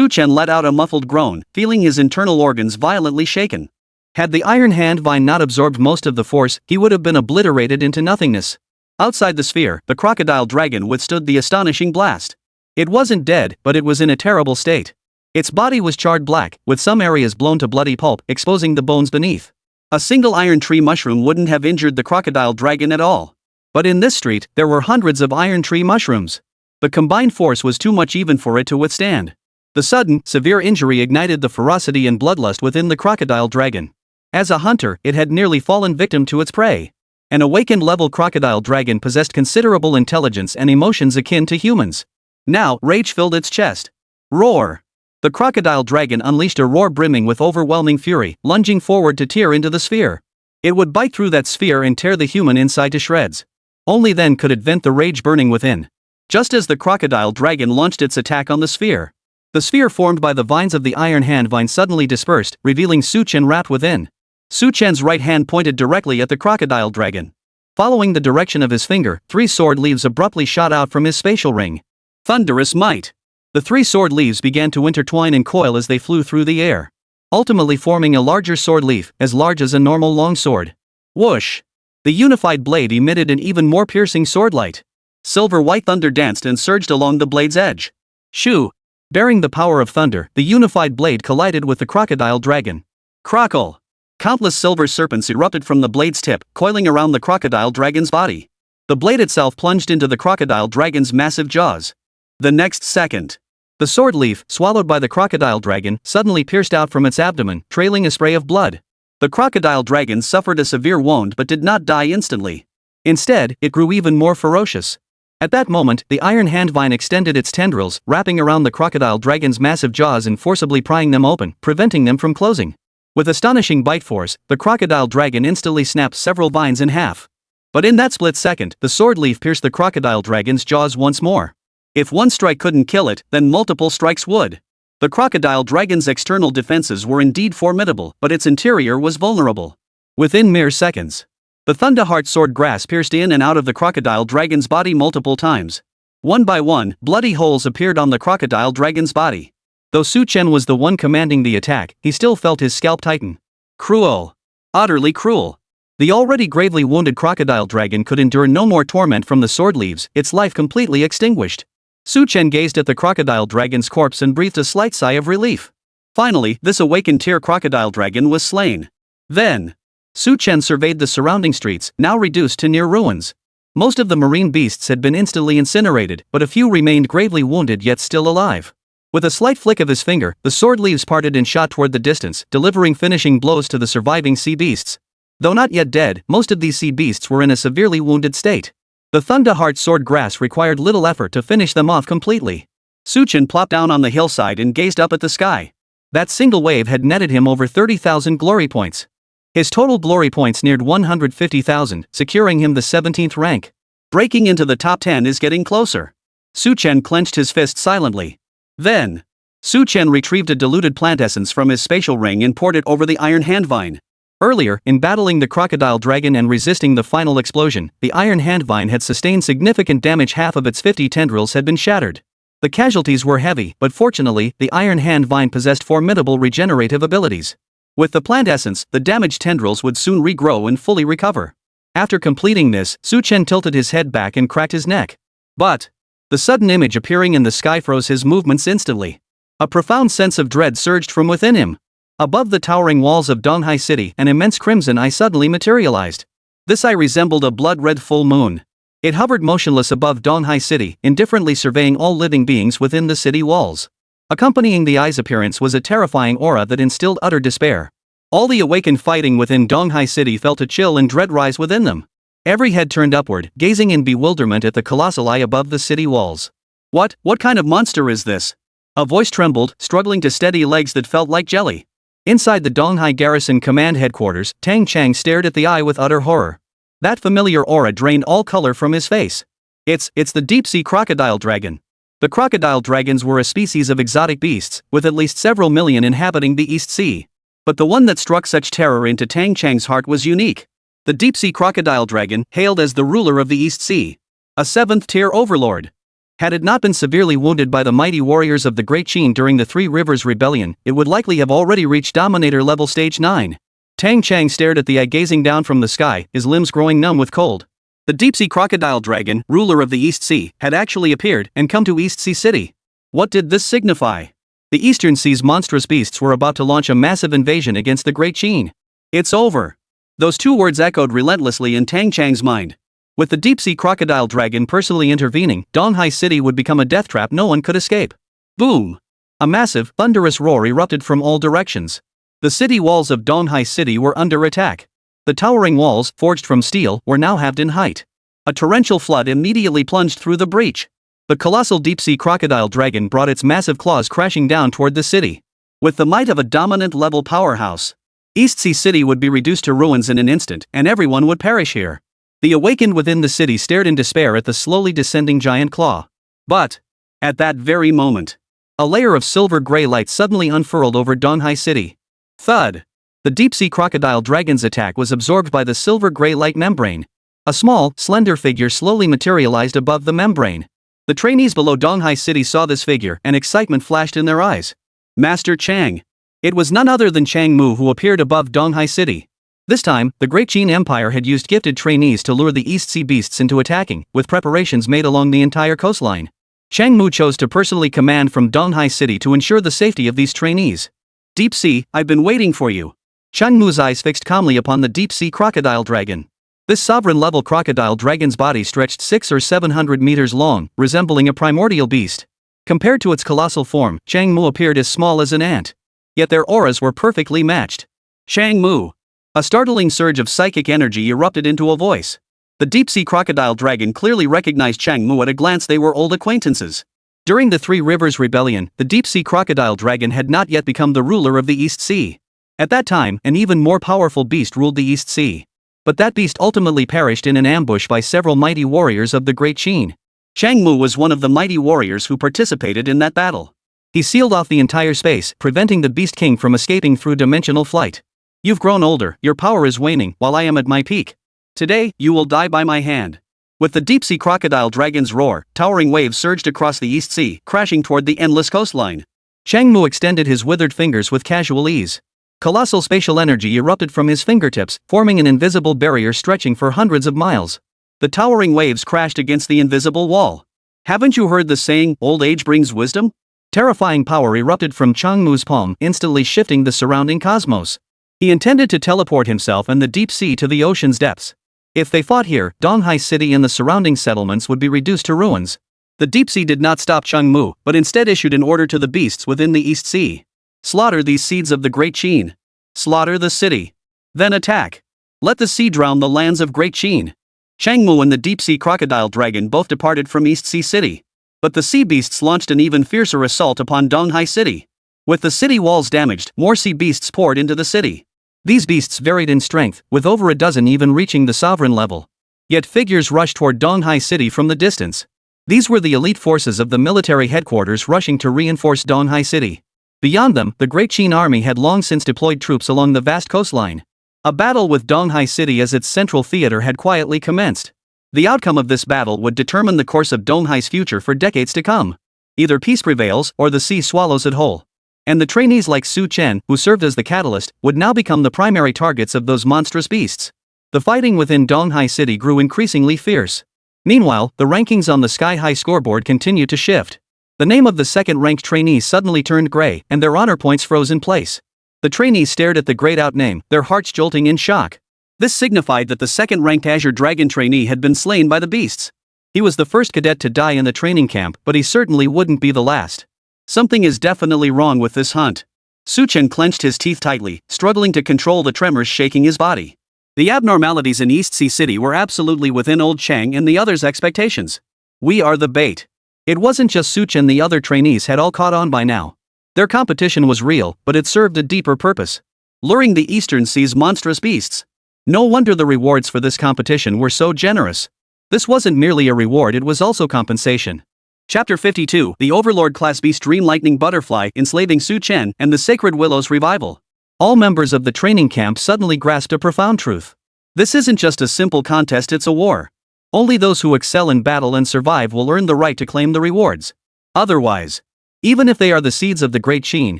Chen let out a muffled groan, feeling his internal organs violently shaken. Had the Iron Hand Vine not absorbed most of the force, he would have been obliterated into nothingness. Outside the sphere, the crocodile dragon withstood the astonishing blast. It wasn't dead, but it was in a terrible state. Its body was charred black, with some areas blown to bloody pulp, exposing the bones beneath. A single iron tree mushroom wouldn't have injured the crocodile dragon at all. But in this street, there were hundreds of iron tree mushrooms. The combined force was too much even for it to withstand. The sudden, severe injury ignited the ferocity and bloodlust within the crocodile dragon. As a hunter, it had nearly fallen victim to its prey. An awakened-level crocodile dragon possessed considerable intelligence and emotions akin to humans. Now, rage filled its chest. Roar! The crocodile dragon unleashed a roar brimming with overwhelming fury, lunging forward to tear into the sphere. It would bite through that sphere and tear the human inside to shreds. Only then could it vent the rage burning within. Just as the crocodile dragon launched its attack on the sphere, the sphere formed by the vines of the iron hand vine suddenly dispersed, revealing Su Chen wrapped within. Su Chen's right hand pointed directly at the crocodile dragon. Following the direction of his finger, 3 sword leaves abruptly shot out from his spatial ring. Thunderous might! The 3 sword leaves began to intertwine and coil as they flew through the air, ultimately forming a larger sword leaf, as large as a normal long sword. Whoosh! The unified blade emitted an even more piercing sword light. Silver-white thunder danced and surged along the blade's edge. Shoo! Bearing the power of thunder, the unified blade collided with the crocodile dragon. Crockle! Countless silver serpents erupted from the blade's tip, coiling around the crocodile dragon's body. The blade itself plunged into the crocodile dragon's massive jaws. The next second, the sword leaf, swallowed by the crocodile dragon, suddenly pierced out from its abdomen, trailing a spray of blood. The crocodile dragon suffered a severe wound but did not die instantly. Instead, it grew even more ferocious. At that moment, the iron hand vine extended its tendrils, wrapping around the crocodile dragon's massive jaws and forcibly prying them open, preventing them from closing. With astonishing bite force, the crocodile dragon instantly snapped several vines in half. But in that split second, the sword leaf pierced the crocodile dragon's jaws once more. If one strike couldn't kill it, then multiple strikes would. The crocodile dragon's external defenses were indeed formidable, but its interior was vulnerable. Within mere seconds, the Thunderheart sword grasp pierced in and out of the crocodile dragon's body multiple times. One by one, bloody holes appeared on the crocodile dragon's body. Though Su Chen was the one commanding the attack, he still felt his scalp tighten. Cruel. Utterly cruel. The already gravely wounded crocodile dragon could endure no more torment from the sword leaves, its life completely extinguished. Su Chen gazed at the crocodile dragon's corpse and breathed a slight sigh of relief. Finally, this awakened tier crocodile dragon was slain. Then, Su Chen surveyed the surrounding streets, now reduced to near ruins. Most of the marine beasts had been instantly incinerated, but a few remained gravely wounded yet still alive. With a slight flick of his finger, the sword leaves parted and shot toward the distance, delivering finishing blows to the surviving sea beasts. Though not yet dead, most of these sea beasts were in a severely wounded state. The Thunderheart sword grasp required little effort to finish them off completely. Su Chen plopped down on the hillside and gazed up at the sky. That single wave had netted him over 30,000 glory points. His total glory points neared 150,000, securing him the 17th rank. Breaking into the top 10 is getting closer. Su Chen clenched his fist silently. Then, Su Chen retrieved a diluted plant essence from his spatial ring and poured it over the iron hand vine. Earlier, in battling the crocodile dragon and resisting the final explosion, the iron hand vine had sustained significant damage. Half of its 50 tendrils had been shattered. The casualties were heavy, but fortunately, the iron hand vine possessed formidable regenerative abilities. With the plant essence, the damaged tendrils would soon regrow and fully recover. After completing this, Su Chen tilted his head back and cracked his neck. But the sudden image appearing in the sky froze his movements instantly. A profound sense of dread surged from within him. Above the towering walls of Donghai City, an immense crimson eye suddenly materialized. This eye resembled a blood-red full moon. It hovered motionless above Donghai City, indifferently surveying all living beings within the city walls. Accompanying the eye's appearance was a terrifying aura that instilled utter despair. All the awakened fighting within Donghai City felt a chill and dread rise within them. Every head turned upward, gazing in bewilderment at the colossal eye above the city walls. What kind of monster is this? A voice trembled, struggling to steady legs that felt like jelly. Inside the Donghai Garrison Command Headquarters, Tang Chang stared at the eye with utter horror. That familiar aura drained all color from his face. It's the deep-sea crocodile dragon. The crocodile dragons were a species of exotic beasts, with at least several million inhabiting the East Sea. But the one that struck such terror into Tang Chang's heart was unique. The deep-sea crocodile dragon, hailed as the ruler of the East Sea. A 7th-tier overlord. Had it not been severely wounded by the mighty warriors of the Great Chen during the Three Rivers Rebellion, it would likely have already reached Dominator level stage 9. Tang Chang stared at the eye gazing down from the sky, his limbs growing numb with cold. The deep-sea crocodile dragon, ruler of the East Sea, had actually appeared and come to East Sea City. What did this signify? The Eastern Sea's monstrous beasts were about to launch a massive invasion against the Great Chen. It's over. Those two words echoed relentlessly in Tang Chang's mind. With the deep-sea crocodile dragon personally intervening, Donghai City would become a death trap no one could escape. Boom! A massive, thunderous roar erupted from all directions. The city walls of Donghai City were under attack. The towering walls, forged from steel, were now halved in height. A torrential flood immediately plunged through the breach. The colossal deep-sea crocodile dragon brought its massive claws crashing down toward the city. With the might of a dominant-level powerhouse, East Sea City would be reduced to ruins in an instant, and everyone would perish here. The awakened within the city stared in despair at the slowly descending giant claw. But, at that very moment, a layer of silver-gray light suddenly unfurled over Donghai City. Thud! The deep-sea crocodile dragon's attack was absorbed by the silver-gray light membrane. A small, slender figure slowly materialized above the membrane. The trainees below Donghai City saw this figure, and excitement flashed in their eyes. Master Chang. It was none other than Chang Mu who appeared above Donghai City. This time, the Great Qin Empire had used gifted trainees to lure the East Sea beasts into attacking, with preparations made along the entire coastline. Chang Mu chose to personally command from Donghai City to ensure the safety of these trainees. Deep Sea, I've been waiting for you. Chang Mu's eyes fixed calmly upon the Deep Sea crocodile dragon. This sovereign-level crocodile dragon's body stretched 600 or 700 meters long, resembling a primordial beast. Compared to its colossal form, Chang Mu appeared as small as an ant. Yet their auras were perfectly matched. Chang Mu. A startling surge of psychic energy erupted into a voice. The deep-sea crocodile dragon clearly recognized Chang Mu at a glance. They were old acquaintances. During the Three Rivers Rebellion, the deep-sea crocodile dragon had not yet become the ruler of the East Sea. At that time, an even more powerful beast ruled the East Sea. But that beast ultimately perished in an ambush by several mighty warriors of the Great Qin. Chang Mu was one of the mighty warriors who participated in that battle. He sealed off the entire space, preventing the Beast King from escaping through dimensional flight. You've grown older, your power is waning, while I am at my peak. Today, you will die by my hand. With the deep-sea crocodile dragon's roar, towering waves surged across the East Sea, crashing toward the endless coastline. Chang Mu extended his withered fingers with casual ease. Colossal spatial energy erupted from his fingertips, forming an invisible barrier stretching for hundreds of miles. The towering waves crashed against the invisible wall. Haven't you heard the saying, old age brings wisdom? Terrifying power erupted from Chang Mu's palm, instantly shifting the surrounding cosmos. He intended to teleport himself and the deep sea to the ocean's depths. If they fought here, Donghai City and the surrounding settlements would be reduced to ruins. The deep sea did not stop Chang Mu, but instead issued an order to the beasts within the East Sea. Slaughter these seeds of the Great Qin. Slaughter the city. Then attack. Let the sea drown the lands of Great Qin. Chang Mu and the deep sea crocodile dragon both departed from East Sea City. But the sea beasts launched an even fiercer assault upon Donghai City. With the city walls damaged, more sea beasts poured into the city. These beasts varied in strength, with over a dozen even reaching the sovereign level. Yet figures rushed toward Donghai City from the distance. These were the elite forces of the military headquarters rushing to reinforce Donghai City. Beyond them, the Great Qin army had long since deployed troops along the vast coastline. A battle with Donghai City as its central theater had quietly commenced. The outcome of this battle would determine the course of Donghai's future for decades to come. Either peace prevails or the sea swallows it whole. And the trainees like Su Chen, who served as the catalyst, would now become the primary targets of those monstrous beasts. The fighting within Donghai City grew increasingly fierce. Meanwhile, the rankings on the sky-high scoreboard continued to shift. The name of the second-ranked trainees suddenly turned gray, and their honor points froze in place. The trainees stared at the grayed-out name, their hearts jolting in shock. This signified that the second-ranked Azure Dragon trainee had been slain by the beasts. He was the first cadet to die in the training camp, but he certainly wouldn't be the last. Something is definitely wrong with this hunt. Su Chen clenched his teeth tightly, struggling to control the tremors shaking his body. The abnormalities in East Sea City were absolutely within old Chang and the others' expectations. We are the bait. It wasn't just Su Chen, the other trainees had all caught on by now. Their competition was real, but it served a deeper purpose. Luring the Eastern Sea's monstrous beasts. No wonder the rewards for this competition were so generous. This wasn't merely a reward, it was also compensation. Chapter 52, The Overlord Class Beast Dream Lightning Butterfly Enslaving Su Chen and the Sacred Willows Revival. All members of the training camp suddenly grasped a profound truth. This isn't just a simple contest, it's a war. Only those who excel in battle and survive will earn the right to claim the rewards. Otherwise, even if they are the seeds of the Great Qin,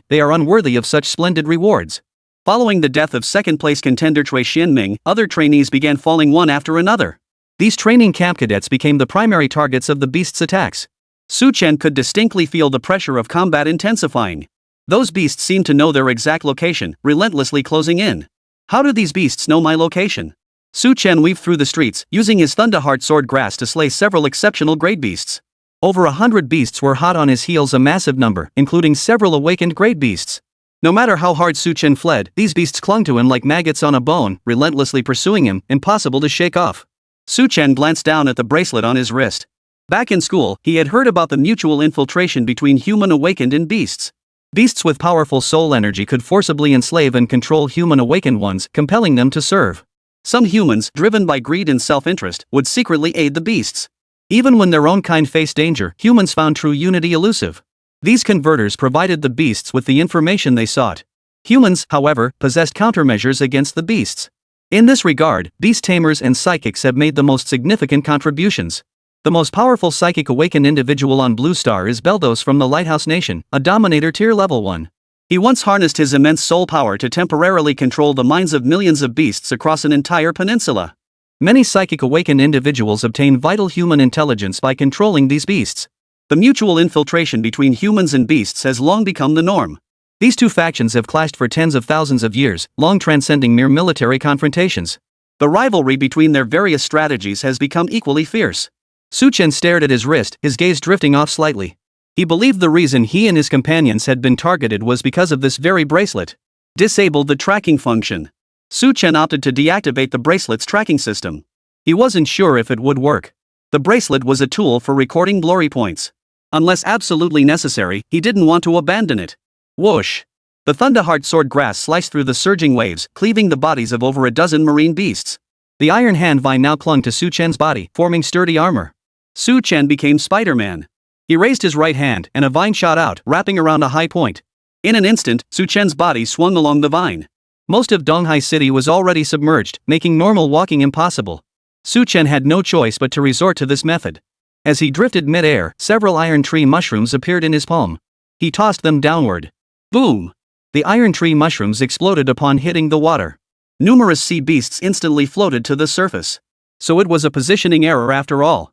they are unworthy of such splendid rewards. Following the death of second-place contender Cui Xianming, other trainees began falling one after another. These training camp cadets became the primary targets of the beasts' attacks. Su Chen could distinctly feel the pressure of combat intensifying. Those beasts seemed to know their exact location, relentlessly closing in. How do these beasts know my location? Su Chen weaved through the streets, using his Thunderheart sword grass to slay several exceptional grade beasts. Over 100 beasts were hot on his heels, a massive number, including several awakened grade beasts. No matter how hard Su Chen fled, these beasts clung to him like maggots on a bone, relentlessly pursuing him, impossible to shake off. Su Chen glanced down at the bracelet on his wrist. Back in school, he had heard about the mutual infiltration between human awakened and beasts. Beasts with powerful soul energy could forcibly enslave and control human awakened ones, compelling them to serve. Some humans, driven by greed and self-interest, would secretly aid the beasts. Even when their own kind faced danger, humans found true unity elusive. These converters provided the beasts with the information they sought. Humans, however, possessed countermeasures against the beasts. In this regard, beast tamers and psychics have made the most significant contributions. The most powerful psychic awakened individual on Blue Star is Beldos from the Lighthouse Nation, a Dominator Tier Level 1. He once harnessed his immense soul power to temporarily control the minds of millions of beasts across an entire peninsula. Many psychic awakened individuals obtain vital human intelligence by controlling these beasts. The mutual infiltration between humans and beasts has long become the norm. These two factions have clashed for tens of thousands of years, long transcending mere military confrontations. The rivalry between their various strategies has become equally fierce. Chen stared at his wrist, his gaze drifting off slightly. He believed the reason he and his companions had been targeted was because of this very bracelet. Disabled the tracking function. Chen opted to deactivate the bracelet's tracking system. He wasn't sure if it would work. The bracelet was a tool for recording glory points. Unless absolutely necessary, he didn't want to abandon it. Whoosh! The Thunderheart sword grass sliced through the surging waves, cleaving the bodies of over a dozen marine beasts. The iron hand vine now clung to Chen's body, forming sturdy armor. Chen became Spider-Man. He raised his right hand, and a vine shot out, wrapping around a high point. In an instant, Chen's body swung along the vine. Most of Donghai City was already submerged, making normal walking impossible. Chen had no choice but to resort to this method. As he drifted mid-air, several iron tree mushrooms appeared in his palm. He tossed them downward. Boom! The iron tree mushrooms exploded upon hitting the water. Numerous sea beasts instantly floated to the surface. So it was a positioning error after all.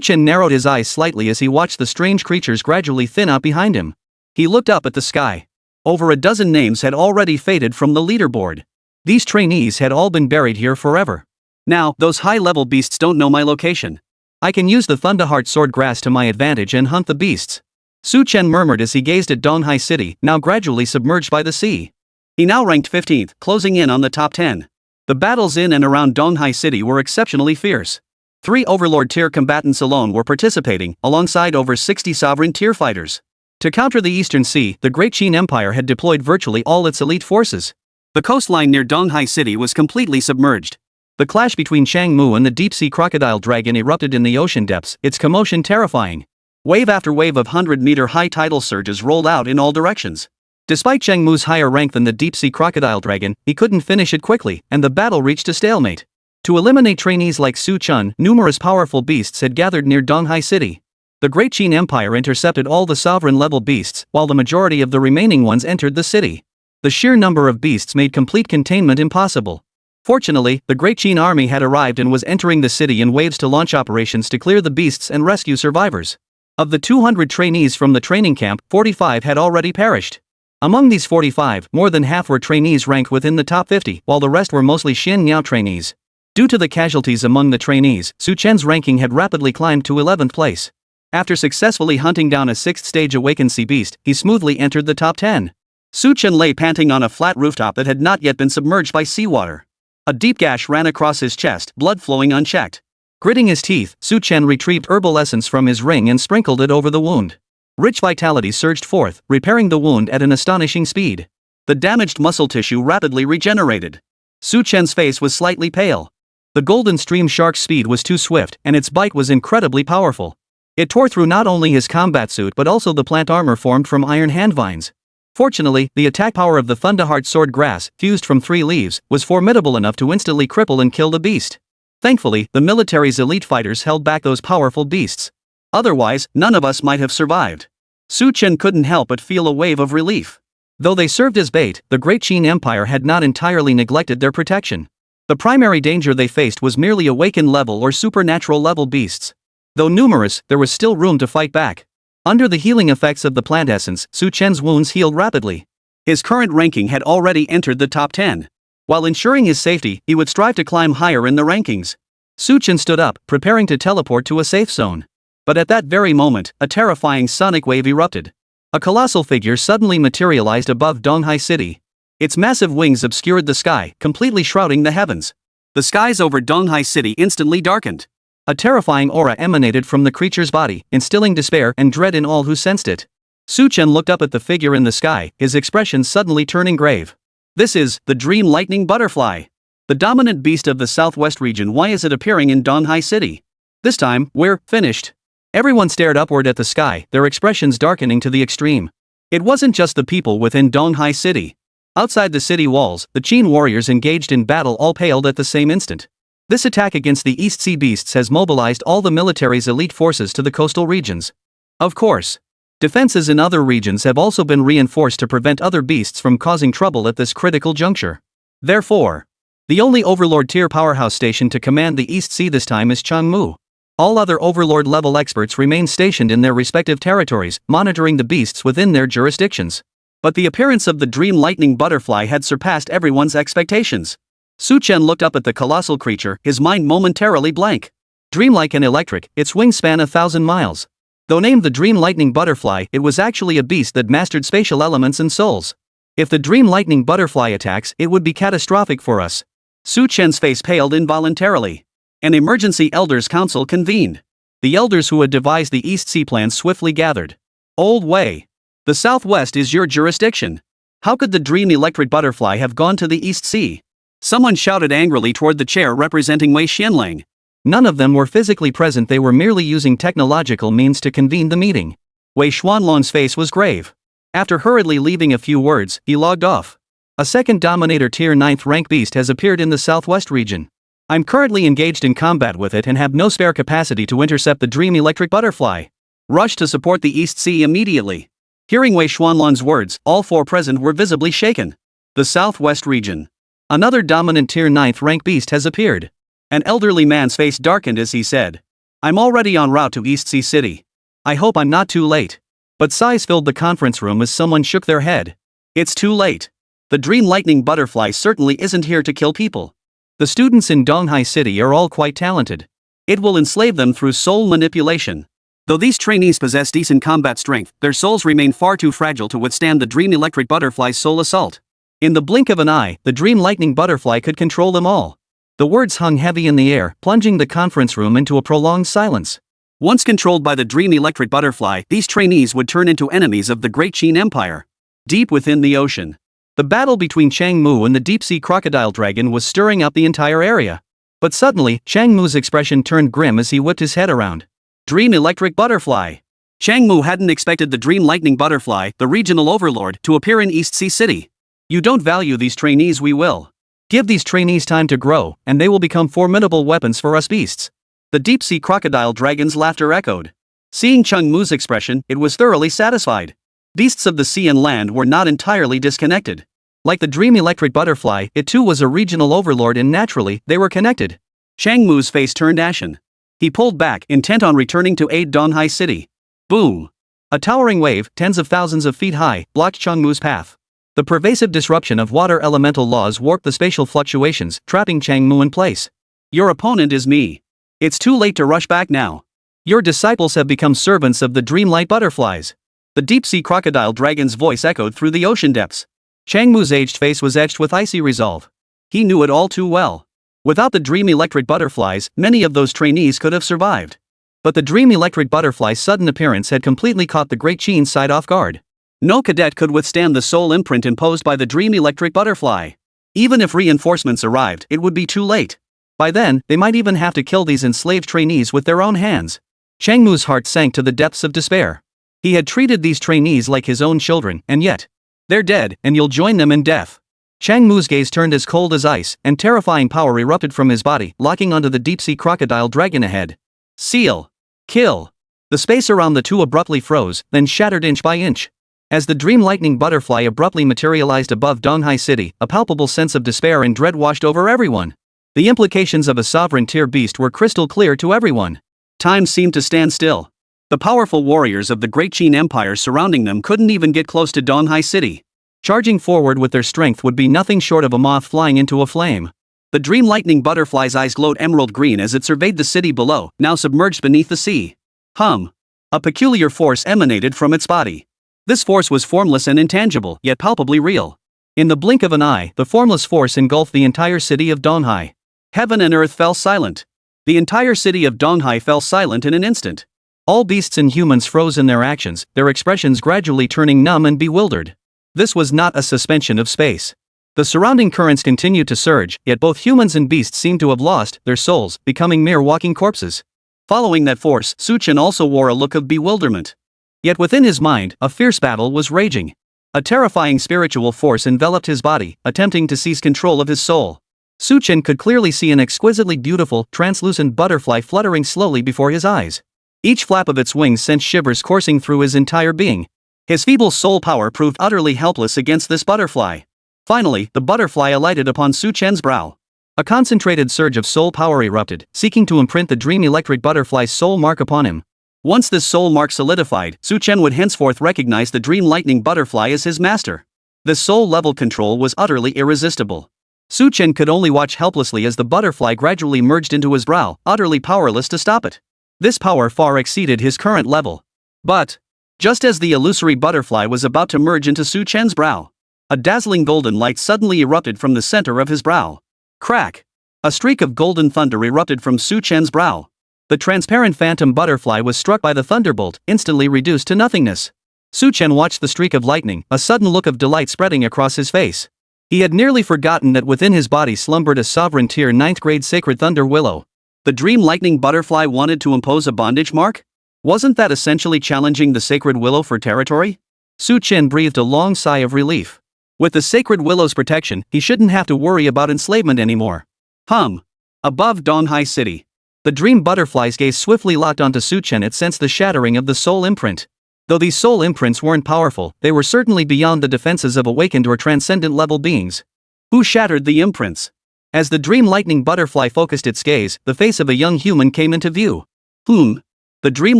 Chen narrowed his eyes slightly as he watched the strange creatures gradually thin out behind him. He looked up at the sky. Over a dozen names had already faded from the leaderboard. These trainees had all been buried here forever. Now, those high-level beasts don't know my location. I can use the Thunderheart sword grass to my advantage and hunt the beasts. Chen murmured as he gazed at Donghai City, now gradually submerged by the sea. He now ranked 15th, closing in on the top 10. The battles in and around Donghai City were exceptionally fierce. 3 Overlord tier combatants alone were participating, alongside over 60 Sovereign tier fighters. To counter the Eastern Sea, the Great Qin Empire had deployed virtually all its elite forces. The coastline near Donghai City was completely submerged. The clash between Changmu and the deep-sea crocodile dragon erupted in the ocean depths, its commotion terrifying. Wave after wave of 100-meter high tidal surges rolled out in all directions. Despite Changmu's higher rank than the deep-sea crocodile dragon, he couldn't finish it quickly, and the battle reached a stalemate. To eliminate trainees like Chen, numerous powerful beasts had gathered near Donghai City. The Great Qin Empire intercepted all the sovereign-level beasts, while the majority of the remaining ones entered the city. The sheer number of beasts made complete containment impossible. Fortunately, the Great Qin army had arrived and was entering the city in waves to launch operations to clear the beasts and rescue survivors. Of the 200 trainees from the training camp, 45 had already perished. Among these 45, more than half were trainees ranked within the top 50, while the rest were mostly Xin Niao trainees. Due to the casualties among the trainees, Chen's ranking had rapidly climbed to 11th place. After successfully hunting down a 6th-stage awakened sea beast, he smoothly entered the top 10. Chen lay panting on a flat rooftop that had not yet been submerged by seawater. A deep gash ran across his chest, blood flowing unchecked. Gritting his teeth, Chen retrieved herbal essence from his ring and sprinkled it over the wound. Rich vitality surged forth, repairing the wound at an astonishing speed. The damaged muscle tissue rapidly regenerated. Chen's face was slightly pale. The golden stream shark's speed was too swift, and its bite was incredibly powerful. It tore through not only his combat suit but also the plant armor formed from iron hand vines. Fortunately, the attack power of the Thunderheart sword grass, fused from 3 leaves, was formidable enough to instantly cripple and kill the beast. Thankfully, the military's elite fighters held back those powerful beasts. Otherwise, none of us might have survived. Chen couldn't help but feel a wave of relief. Though they served as bait, the Great Qin Empire had not entirely neglected their protection. The primary danger they faced was merely awakened-level or supernatural-level beasts. Though numerous, there was still room to fight back. Under the healing effects of the plant essence, Chen's wounds healed rapidly. His current ranking had already entered the top 10. While ensuring his safety, he would strive to climb higher in the rankings. Chen stood up, preparing to teleport to a safe zone. But at that very moment, a terrifying sonic wave erupted. A colossal figure suddenly materialized above Donghai City. Its massive wings obscured the sky, completely shrouding the heavens. The skies over Donghai City instantly darkened. A terrifying aura emanated from the creature's body, instilling despair and dread in all who sensed it. Chen looked up at the figure in the sky, his expression suddenly turning grave. This is the dream lightning butterfly. The dominant beast of the southwest region. Why is it appearing in Donghai City? This time, we're finished. Everyone stared upward at the sky, their expressions darkening to the extreme. It wasn't just the people within Donghai City. Outside the city walls, the Chen warriors engaged in battle all paled at the same instant. This attack against the East Sea beasts has mobilized all the military's elite forces to the coastal regions. Of course. Defenses in other regions have also been reinforced to prevent other beasts from causing trouble at this critical juncture. Therefore, the only Overlord-tier powerhouse station to command the East Sea this time is Changmu. All other Overlord-level experts remain stationed in their respective territories, monitoring the beasts within their jurisdictions. But the appearance of the dream lightning butterfly had surpassed everyone's expectations. Chen looked up at the colossal creature, his mind momentarily blank. Dreamlike and electric, its wingspan 1,000 miles. Though named the dream lightning butterfly, it was actually a beast that mastered spatial elements and souls. If the dream lightning butterfly attacks, it would be catastrophic for us. Chen's face paled involuntarily. An emergency elders council convened. The elders who had devised the East Sea plan swiftly gathered. Old Wei. The Southwest is your jurisdiction. How could the dream electric butterfly have gone to the East Sea? Someone shouted angrily toward the chair representing Wei Xianling. None of them were physically present, they were merely using technological means to convene the meeting. Wei Xuanlong's face was grave. After hurriedly leaving a few words, he logged off. A second Dominator Tier 9th rank beast has appeared in the Southwest region. I'm currently engaged in combat with it and have no spare capacity to intercept the dream electric butterfly. Rush to support the East Sea immediately. Hearing Wei Xuanlong's words, all four present were visibly shaken. The Southwest region. Another dominant Tier 9th rank beast has appeared. An elderly man's face darkened as he said, I'm already en route to East Sea City. I hope I'm not too late. But sighs filled the conference room as someone shook their head. It's too late. The dream lightning butterfly certainly isn't here to kill people. The students in Donghai City are all quite talented. It will enslave them through soul manipulation. Though these trainees possess decent combat strength, their souls remain far too fragile to withstand the dream electric butterfly's soul assault. In the blink of an eye, the dream lightning butterfly could control them all. The words hung heavy in the air, plunging the conference room into a prolonged silence. Once controlled by the dream electric butterfly, these trainees would turn into enemies of the Great Qin Empire. Deep within the ocean, the battle between Changmu and the deep-sea crocodile dragon was stirring up the entire area. But suddenly, Changmu's expression turned grim as he whipped his head around. Dream electric butterfly. Changmu hadn't expected the dream lightning butterfly, the regional overlord, to appear in East Sea City. You don't value these trainees, we will. Give these trainees time to grow, and they will become formidable weapons for us beasts. The deep-sea crocodile dragon's laughter echoed. Seeing Changmu's expression, it was thoroughly satisfied. Beasts of the sea and land were not entirely disconnected. Like the dream electric butterfly, it too was a regional overlord and naturally, they were connected. Changmu's face turned ashen. He pulled back, intent on returning to aid Donghai City. Boom! A towering wave, tens of thousands of feet high, blocked Changmu's path. The pervasive disruption of water elemental laws warped the spatial fluctuations, trapping Changmu in place. Your opponent is me. It's too late to rush back now. Your disciples have become servants of the dreamlight butterflies. The deep-sea crocodile dragon's voice echoed through the ocean depths. Changmu's aged face was etched with icy resolve. He knew it all too well. Without the dream electric butterflies, many of those trainees could have survived. But the dream electric butterfly's sudden appearance had completely caught the Great Qin side off guard. No cadet could withstand the soul imprint imposed by the dream electric butterfly. Even if reinforcements arrived, it would be too late. By then, they might even have to kill these enslaved trainees with their own hands. Changmu's heart sank to the depths of despair. He had treated these trainees like his own children, and yet, they're dead, and you'll join them in death. Changmu's gaze turned as cold as ice, and terrifying power erupted from his body, locking onto the deep-sea crocodile dragon ahead. Seal. Kill. The space around the two abruptly froze, then shattered inch by inch. As the dream lightning butterfly abruptly materialized above Donghai City, a palpable sense of despair and dread washed over everyone. The implications of a sovereign-tier beast were crystal clear to everyone. Time seemed to stand still. The powerful warriors of the Great Qin Empire surrounding them couldn't even get close to Donghai City. Charging forward with their strength would be nothing short of a moth flying into a flame. The dream lightning butterfly's eyes glowed emerald green as it surveyed the city below, now submerged beneath the sea. A peculiar force emanated from its body. This force was formless and intangible, yet palpably real. In the blink of an eye, the formless force engulfed the entire city of Donghai. Heaven and earth fell silent. The entire city of Donghai fell silent in an instant. All beasts and humans froze in their actions, their expressions gradually turning numb and bewildered. This was not a suspension of space. The surrounding currents continued to surge, yet both humans and beasts seemed to have lost their souls, becoming mere walking corpses. Following that force, Chen also wore a look of bewilderment. Yet within his mind, a fierce battle was raging. A terrifying spiritual force enveloped his body, attempting to seize control of his soul. Chen could clearly see an exquisitely beautiful, translucent butterfly fluttering slowly before his eyes. Each flap of its wings sent shivers coursing through his entire being. His feeble soul power proved utterly helpless against this butterfly. Finally, the butterfly alighted upon Chen's brow. A concentrated surge of soul power erupted, seeking to imprint the dream electric butterfly's soul mark upon him. Once this soul mark solidified, Chen would henceforth recognize the dream lightning butterfly as his master. This soul-level control was utterly irresistible. Chen could only watch helplessly as the butterfly gradually merged into his brow, utterly powerless to stop it. This power far exceeded his current level. But, just as the illusory butterfly was about to merge into Chen's brow, a dazzling golden light suddenly erupted from the center of his brow. Crack! A streak of golden thunder erupted from Chen's brow. The transparent phantom butterfly was struck by the thunderbolt, instantly reduced to nothingness. Chen watched the streak of lightning, a sudden look of delight spreading across his face. He had nearly forgotten that within his body slumbered a sovereign tier 9th grade sacred thunder willow. The dream lightning butterfly wanted to impose a bondage mark? Wasn't that essentially challenging the sacred willow for territory? Chen breathed a long sigh of relief. With the sacred willow's protection, he shouldn't have to worry about enslavement anymore. Above Donghai City. The dream butterfly's gaze swiftly locked onto Chen. It sensed the shattering of the soul imprint. Though these soul imprints weren't powerful, they were certainly beyond the defenses of awakened or transcendent level beings. Who shattered the imprints? As the dream lightning butterfly focused its gaze, the face of a young human came into view. The dream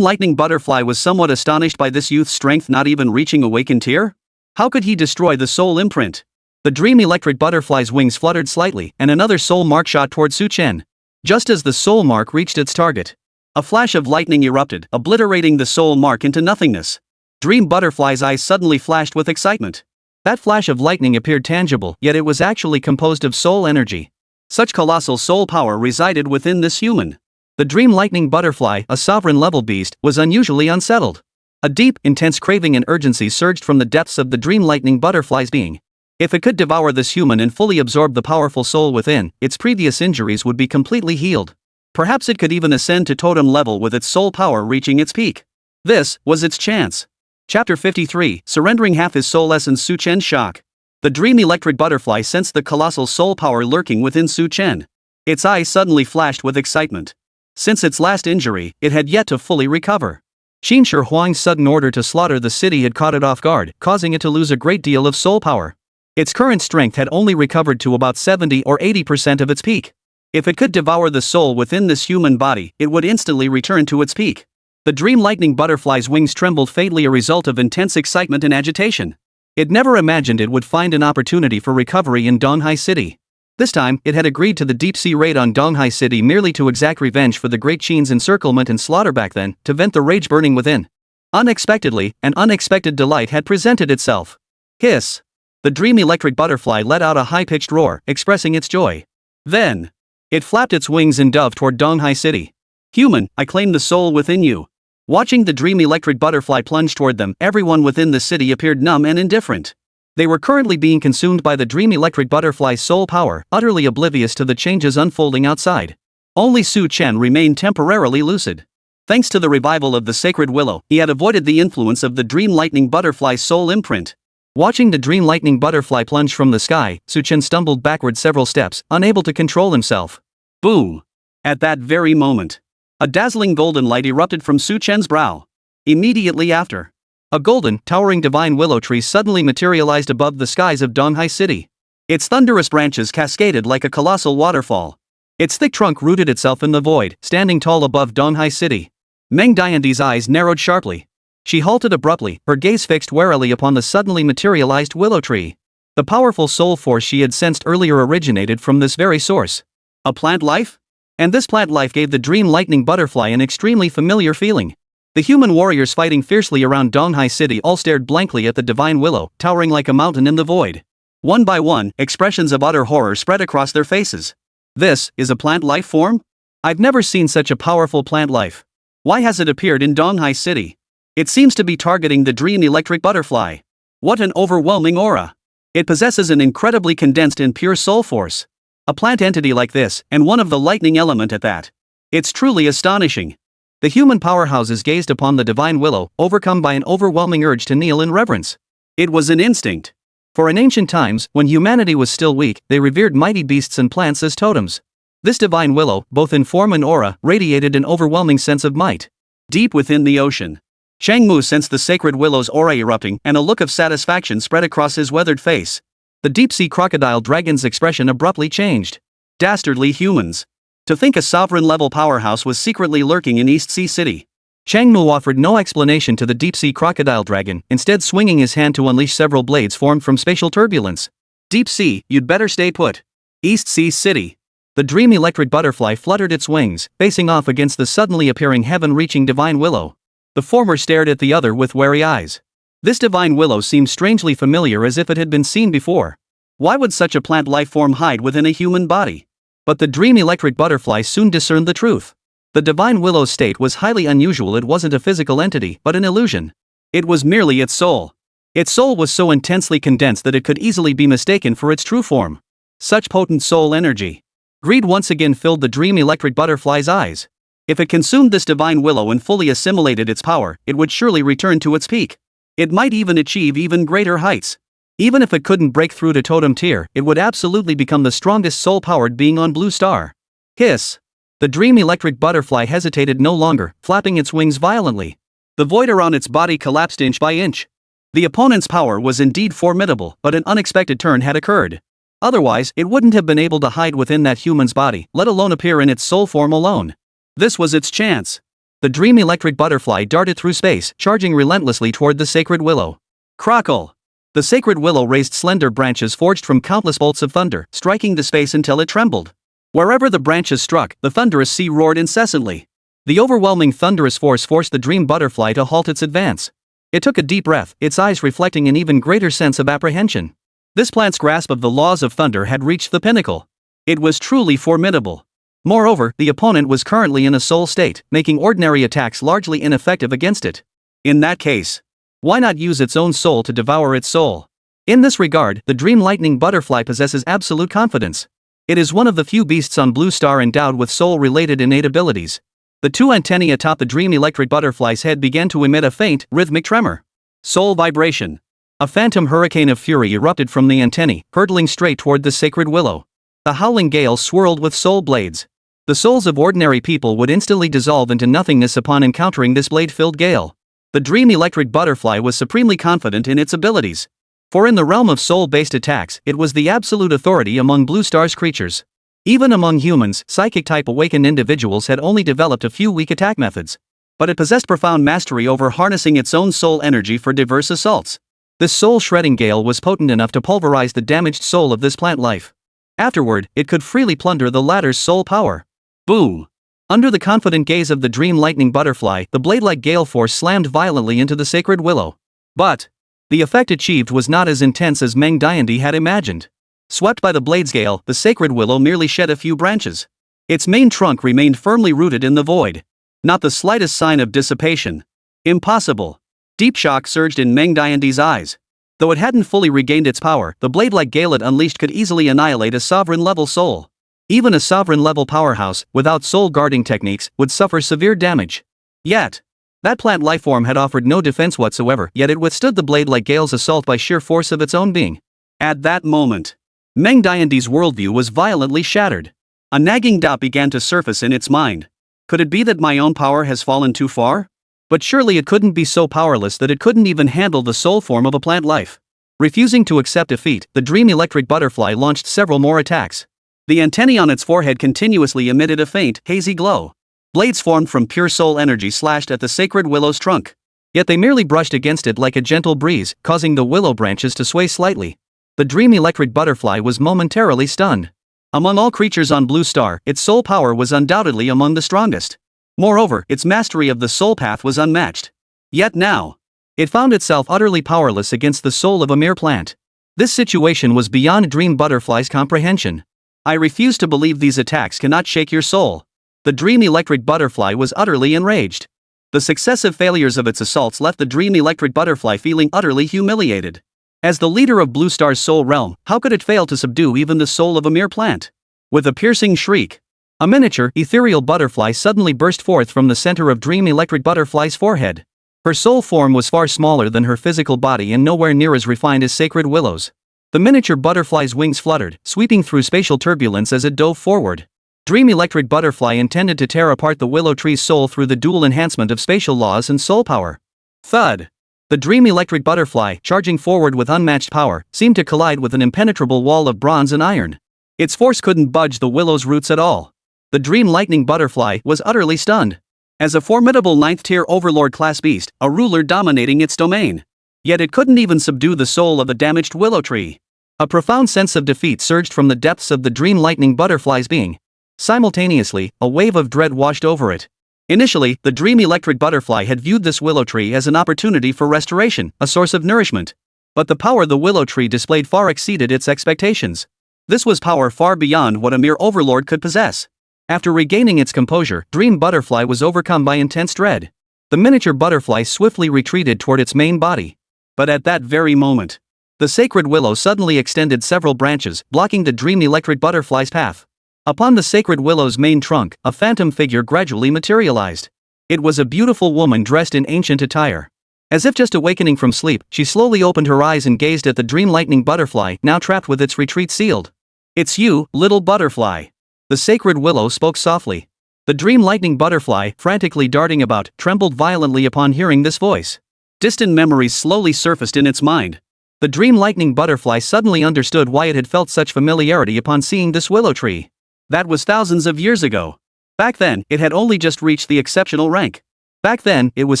lightning butterfly was somewhat astonished by this youth's strength, not even reaching awakened tier. How could he destroy the soul imprint? The dream electric butterfly's wings fluttered slightly, and another soul mark shot toward Chen. Just as the soul mark reached its target, a flash of lightning erupted, obliterating the soul mark into nothingness. Dream butterfly's eyes suddenly flashed with excitement. That flash of lightning appeared tangible, yet it was actually composed of soul energy. Such colossal soul power resided within this human. The dream lightning butterfly, a sovereign-level beast, was unusually unsettled. A deep, intense craving and urgency surged from the depths of the dream lightning butterfly's being. If it could devour this human and fully absorb the powerful soul within, its previous injuries would be completely healed. Perhaps it could even ascend to totem level with its soul power reaching its peak. This was its chance. Chapter 53, surrendering half his soul essence. Chen's shock. The dream electric butterfly sensed the colossal soul power lurking within Chen. Its eyes suddenly flashed with excitement. Since its last injury, it had yet to fully recover. Qin Shi Huang's sudden order to slaughter the city had caught it off guard, causing it to lose a great deal of soul power. Its current strength had only recovered to about 70 or 80% of its peak. If it could devour the soul within this human body, it would instantly return to its peak. The dream lightning butterfly's wings trembled faintly, a result of intense excitement and agitation. It never imagined it would find an opportunity for recovery in Donghai City. This time, it had agreed to the deep-sea raid on Donghai City merely to exact revenge for the Great Qin's encirclement and slaughter back then, to vent the rage burning within. Unexpectedly, an unexpected delight had presented itself. Hiss! The dream electric butterfly let out a high-pitched roar, expressing its joy. Then, it flapped its wings and dove toward Donghai City. Human, I claim the soul within you. Watching the dream electric butterfly plunge toward them, everyone within the city appeared numb and indifferent. They were currently being consumed by the dream electric butterfly's soul power, utterly oblivious to the changes unfolding outside. Only Chen remained temporarily lucid. Thanks to the revival of the sacred willow, he had avoided the influence of the dream lightning butterfly's soul imprint. Watching the dream lightning butterfly plunge from the sky, Chen stumbled backward several steps, unable to control himself. Boom! At that very moment, a dazzling golden light erupted from Chen's brow. Immediately after, a golden, towering divine willow tree suddenly materialized above the skies of Donghai City. Its thunderous branches cascaded like a colossal waterfall. Its thick trunk rooted itself in the void, standing tall above Donghai City. Meng Diandi's eyes narrowed sharply. She halted abruptly, her gaze fixed warily upon the suddenly materialized willow tree. The powerful soul force she had sensed earlier originated from this very source. A plant life? And this plant life gave the dream lightning butterfly an extremely familiar feeling. The human warriors fighting fiercely around Donghai City all stared blankly at the divine willow, towering like a mountain in the void. One by one, expressions of utter horror spread across their faces. This is a plant life form? I've never seen such a powerful plant life. Why has it appeared in Donghai City? It seems to be targeting the dream electric butterfly. What an overwhelming aura. It possesses an incredibly condensed and pure soul force. A plant entity like this, and one of the lightning element at that. It's truly astonishing. The human powerhouses gazed upon the divine willow, overcome by an overwhelming urge to kneel in reverence. It was an instinct. For in ancient times, when humanity was still weak, they revered mighty beasts and plants as totems. This divine willow, both in form and aura, radiated an overwhelming sense of might. Deep within the ocean, Chang Mu sensed the sacred willow's aura erupting, and a look of satisfaction spread across his weathered face. The deep-sea crocodile dragon's expression abruptly changed. Dastardly humans. To think a sovereign-level powerhouse was secretly lurking in East Sea City. Chang Mu offered no explanation to the deep-sea crocodile dragon, instead swinging his hand to unleash several blades formed from spatial turbulence. Deep sea, you'd better stay put. East Sea City. The dream electric butterfly fluttered its wings, facing off against the suddenly appearing heaven-reaching divine willow. The former stared at the other with wary eyes. This divine willow seemed strangely familiar, as if it had been seen before. Why would such a plant life form hide within a human body? But the dream electric butterfly soon discerned the truth. The divine willow's state was highly unusual. It wasn't a physical entity, but an illusion. It was merely its soul. Its soul was so intensely condensed that it could easily be mistaken for its true form. Such potent soul energy. Greed once again filled the dream electric butterfly's eyes. If it consumed this divine willow and fully assimilated its power, it would surely return to its peak. It might even achieve even greater heights. Even if it couldn't break through to totem tier, it would absolutely become the strongest soul-powered being on Blue Star. Hiss. The dream electric butterfly hesitated no longer, flapping its wings violently. The void around its body collapsed inch by inch. The opponent's power was indeed formidable, but an unexpected turn had occurred. Otherwise, it wouldn't have been able to hide within that human's body, let alone appear in its soul form alone. This was its chance. The dream electric butterfly darted through space, charging relentlessly toward the sacred willow. Crackle! The sacred willow raised slender branches forged from countless bolts of thunder, striking the space until it trembled. Wherever the branches struck, the thunderous sea roared incessantly. The overwhelming thunderous force forced the dream butterfly to halt its advance. It took a deep breath, its eyes reflecting an even greater sense of apprehension. This plant's grasp of the laws of thunder had reached the pinnacle. It was truly formidable. Moreover, the opponent was currently in a soul state, making ordinary attacks largely ineffective against it. In that case, why not use its own soul to devour its soul? In this regard, the dream lightning butterfly possesses absolute confidence. It is one of the few beasts on Blue Star endowed with soul-related innate abilities. The two antennae atop the dream electric butterfly's head began to emit a faint, rhythmic tremor. Soul vibration. A phantom hurricane of fury erupted from the antennae, hurtling straight toward the sacred willow. The howling gale swirled with soul blades. The souls of ordinary people would instantly dissolve into nothingness upon encountering this blade-filled gale. The dream electric butterfly was supremely confident in its abilities. For in the realm of soul-based attacks, it was the absolute authority among Blue Star's creatures. Even among humans, psychic-type awakened individuals had only developed a few weak attack methods. But it possessed profound mastery over harnessing its own soul energy for diverse assaults. This soul-shredding gale was potent enough to pulverize the damaged soul of this plant life. Afterward, it could freely plunder the latter's soul power. Boom! Under the confident gaze of the dream lightning butterfly, the blade-like gale force slammed violently into the sacred willow. But the effect achieved was not as intense as Meng Diandy had imagined. Swept by the blade's gale, the sacred willow merely shed a few branches. Its main trunk remained firmly rooted in the void. Not the slightest sign of dissipation. Impossible. Deep shock surged in Meng Diandy's eyes. Though it hadn't fully regained its power, the blade-like gale it unleashed could easily annihilate a sovereign-level soul. Even a sovereign-level powerhouse, without soul-guarding techniques, would suffer severe damage. Yet, that plant lifeform had offered no defense whatsoever, yet it withstood the blade-like gale's assault by sheer force of its own being. At that moment, Meng Diandy's worldview was violently shattered. A nagging doubt began to surface in its mind. Could it be that my own power has fallen too far? But surely it couldn't be so powerless that it couldn't even handle the soul form of a plant life. Refusing to accept defeat, the dream electric butterfly launched several more attacks. The antennae on its forehead continuously emitted a faint, hazy glow. Blades formed from pure soul energy slashed at the sacred willow's trunk. Yet they merely brushed against it like a gentle breeze, causing the willow branches to sway slightly. The dream electric butterfly was momentarily stunned. Among all creatures on Blue Star, its soul power was undoubtedly among the strongest. Moreover, its mastery of the soul path was unmatched. Yet now, it found itself utterly powerless against the soul of a mere plant. This situation was beyond Dream Butterfly's comprehension. I refuse to believe these attacks cannot shake your soul. The dream electric butterfly was utterly enraged. The successive failures of its assaults left the dream electric butterfly feeling utterly humiliated. As the leader of Blue Star's soul realm, how could it fail to subdue even the soul of a mere plant? With a piercing shriek, a miniature, ethereal butterfly suddenly burst forth from the center of dream electric butterfly's forehead. Her soul form was far smaller than her physical body and nowhere near as refined as sacred willows. The miniature butterfly's wings fluttered, sweeping through spatial turbulence as it dove forward. Dream electric butterfly intended to tear apart the willow tree's soul through the dual enhancement of spatial laws and soul power. Thud! The dream electric butterfly, charging forward with unmatched power, seemed to collide with an impenetrable wall of bronze and iron. Its force couldn't budge the willow's roots at all. The dream lightning butterfly was utterly stunned. As a formidable 9th-tier overlord class beast, a ruler dominating its domain. Yet it couldn't even subdue the soul of the damaged willow tree. A profound sense of defeat surged from the depths of the dream lightning butterfly's being. Simultaneously, a wave of dread washed over it. Initially, the dream electric butterfly had viewed this willow tree as an opportunity for restoration, a source of nourishment. But the power the willow tree displayed far exceeded its expectations. This was power far beyond what a mere overlord could possess. After regaining its composure, Dream Butterfly was overcome by intense dread. The miniature butterfly swiftly retreated toward its main body. But at that very moment, the sacred willow suddenly extended several branches, blocking the dream electric butterfly's path. Upon the sacred willow's main trunk, a phantom figure gradually materialized. It was a beautiful woman dressed in ancient attire. As if just awakening from sleep, she slowly opened her eyes and gazed at the dream lightning butterfly, now trapped with its retreat sealed. "It's you, little butterfly." The sacred willow spoke softly. The dream lightning butterfly, frantically darting about, trembled violently upon hearing this voice. Distant memories slowly surfaced in its mind. The dream lightning butterfly suddenly understood why it had felt such familiarity upon seeing this willow tree. That was thousands of years ago. Back then, it had only just reached the exceptional rank. Back then, it was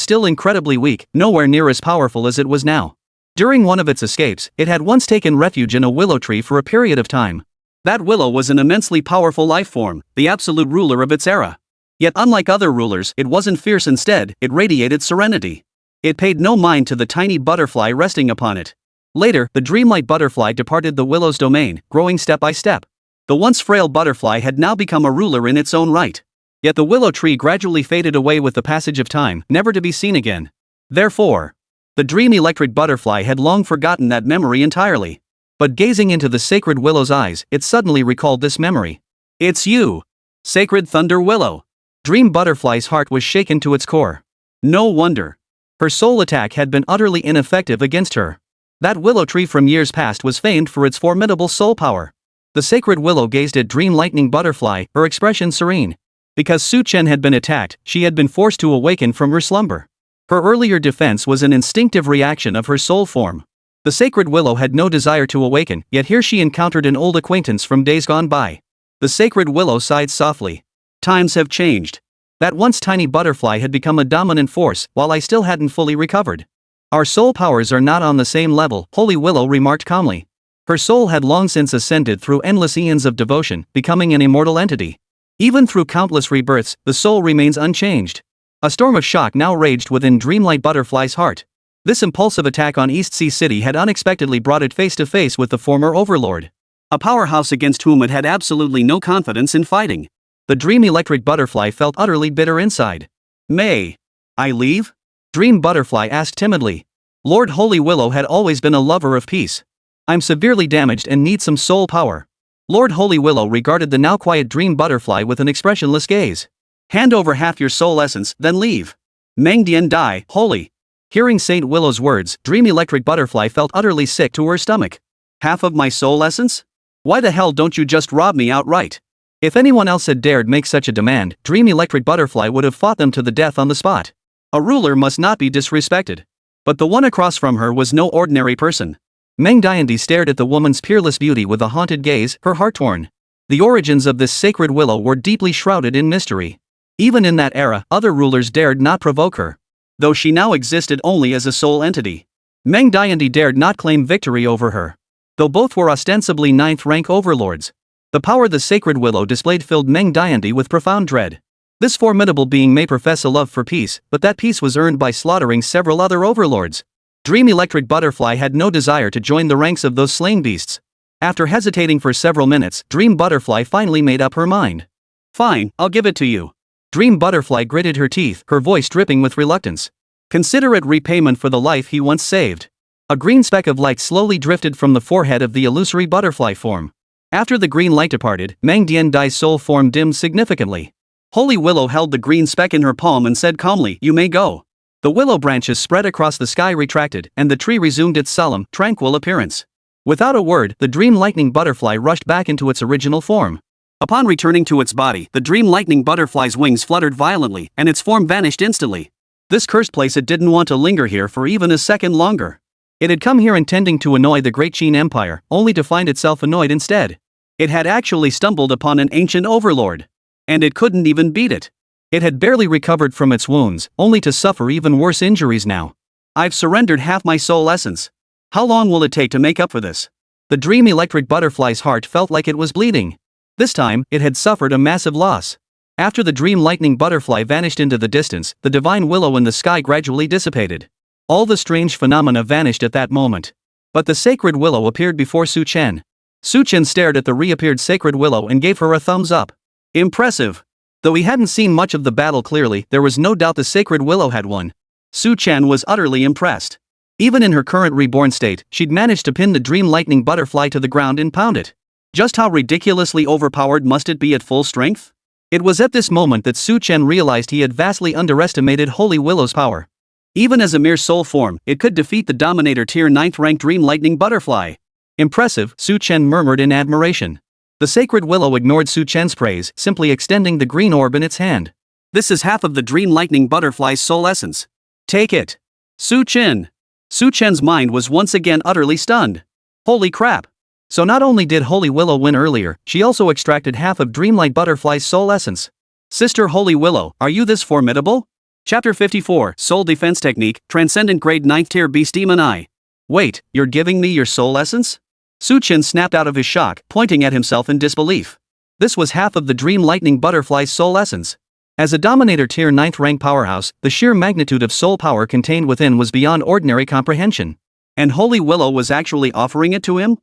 still incredibly weak, nowhere near as powerful as it was now. During one of its escapes, it had once taken refuge in a willow tree for a period of time. That willow was an immensely powerful life form, the absolute ruler of its era. Yet unlike other rulers, it wasn't fierce. Instead, it radiated serenity. It paid no mind to the tiny butterfly resting upon it. Later, the dreamlight butterfly departed the willow's domain, growing step by step. The once frail butterfly had now become a ruler in its own right. Yet the willow tree gradually faded away with the passage of time, never to be seen again. Therefore, the dream electric butterfly had long forgotten that memory entirely. But gazing into the sacred willow's eyes, it suddenly recalled this memory. "It's you, sacred thunder willow." Dream butterfly's heart was shaken to its core. No wonder. Her soul attack had been utterly ineffective against her. That willow tree from years past was famed for its formidable soul power. The sacred willow gazed at dream lightning butterfly, her expression serene. Because Chen had been attacked, she had been forced to awaken from her slumber. Her earlier defense was an instinctive reaction of her soul form. The sacred willow had no desire to awaken, yet here she encountered an old acquaintance from days gone by. The sacred willow sighed softly. Times have changed. That once tiny butterfly had become a dominant force, while I still hadn't fully recovered. Our soul powers are not on the same level, Holy Willow remarked calmly. Her soul had long since ascended through endless eons of devotion, becoming an immortal entity. Even through countless rebirths, the soul remains unchanged. A storm of shock now raged within Dreamlight Butterfly's heart. This impulsive attack on East Sea City had unexpectedly brought it face to face with the former overlord. A powerhouse against whom it had absolutely no confidence in fighting. The Dream Electric Butterfly felt utterly bitter inside. "May I leave?" Dream Butterfly asked timidly. Lord Holy Willow had always been a lover of peace. "I'm severely damaged and need some soul power." Lord Holy Willow regarded the now quiet Dream Butterfly with an expressionless gaze. "Hand over half your soul essence, then leave. Meng Dian Dai, Holy." Hearing Saint Willow's words, Dream Electric Butterfly felt utterly sick to her stomach. "Half of my soul essence? Why the hell don't you just rob me outright?" If anyone else had dared make such a demand, Dream Electric Butterfly would have fought them to the death on the spot. A ruler must not be disrespected. But the one across from her was no ordinary person. Meng Diandi stared at the woman's peerless beauty with a haunted gaze, her heart torn. The origins of this sacred willow were deeply shrouded in mystery. Even in that era, other rulers dared not provoke her. Though she now existed only as a sole entity, Meng Diandi dared not claim victory over her. Though both were ostensibly 9th-rank overlords, the power the sacred willow displayed filled Meng Diandi with profound dread. This formidable being may profess a love for peace, but that peace was earned by slaughtering several other overlords. Dream Electric Butterfly had no desire to join the ranks of those slain beasts. After hesitating for several minutes, Dream Butterfly finally made up her mind. Fine, I'll give it to you. Dream Butterfly gritted her teeth, her voice dripping with reluctance. Consider it repayment for the life he once saved. A green speck of light slowly drifted from the forehead of the illusory butterfly form. After the green light departed, Mang Dian Dai's soul form dimmed significantly. Holy Willow held the green speck in her palm and said calmly, "You may go." The willow branches spread across the sky retracted, and the tree resumed its solemn, tranquil appearance. Without a word, the dream lightning butterfly rushed back into its original form. Upon returning to its body, the dream lightning butterfly's wings fluttered violently, and its form vanished instantly. This cursed place, it didn't want to linger here for even a second longer. It had come here intending to annoy the great Qin Empire, only to find itself annoyed instead. It had actually stumbled upon an ancient overlord. And it couldn't even beat it. It had barely recovered from its wounds, only to suffer even worse injuries now. I've surrendered half my soul essence. How long will it take to make up for this? The dream electric butterfly's heart felt like it was bleeding. This time, it had suffered a massive loss. After the dream lightning butterfly vanished into the distance, the divine willow in the sky gradually dissipated. All the strange phenomena vanished at that moment. But the sacred willow appeared before Su Chen. Su Chen stared at the reappeared sacred willow and gave her a thumbs up. Impressive. Though he hadn't seen much of the battle clearly, there was no doubt the sacred willow had won. Su Chen was utterly impressed. Even in her current reborn state, she'd managed to pin the dream lightning butterfly to the ground and pound it. Just how ridiculously overpowered must it be at full strength? It was at this moment that Su Chen realized he had vastly underestimated Holy Willow's power. Even as a mere soul form, it could defeat the Dominator Tier 9th rank dream lightning butterfly. Impressive, Su Chen murmured in admiration. The sacred willow ignored Su Chen's praise, simply extending the green orb in its hand. This is half of the dream lightning butterfly's soul essence. Take it. Su Chen. Su Chen's mind was once again utterly stunned. Holy crap. So not only did Holy Willow win earlier, she also extracted half of Dreamlight Butterfly's soul essence. Sister Holy Willow, are you this formidable? Chapter 54, Soul Defense Technique, Transcendent Grade 9th Tier Beast Demon Eye. Wait, you're giving me your soul essence? Su Chen snapped out of his shock, pointing at himself in disbelief. This was half of the Dream Lightning Butterfly's soul essence. As a Dominator Tier 9th rank powerhouse, the sheer magnitude of soul power contained within was beyond ordinary comprehension. And Holy Willow was actually offering it to him?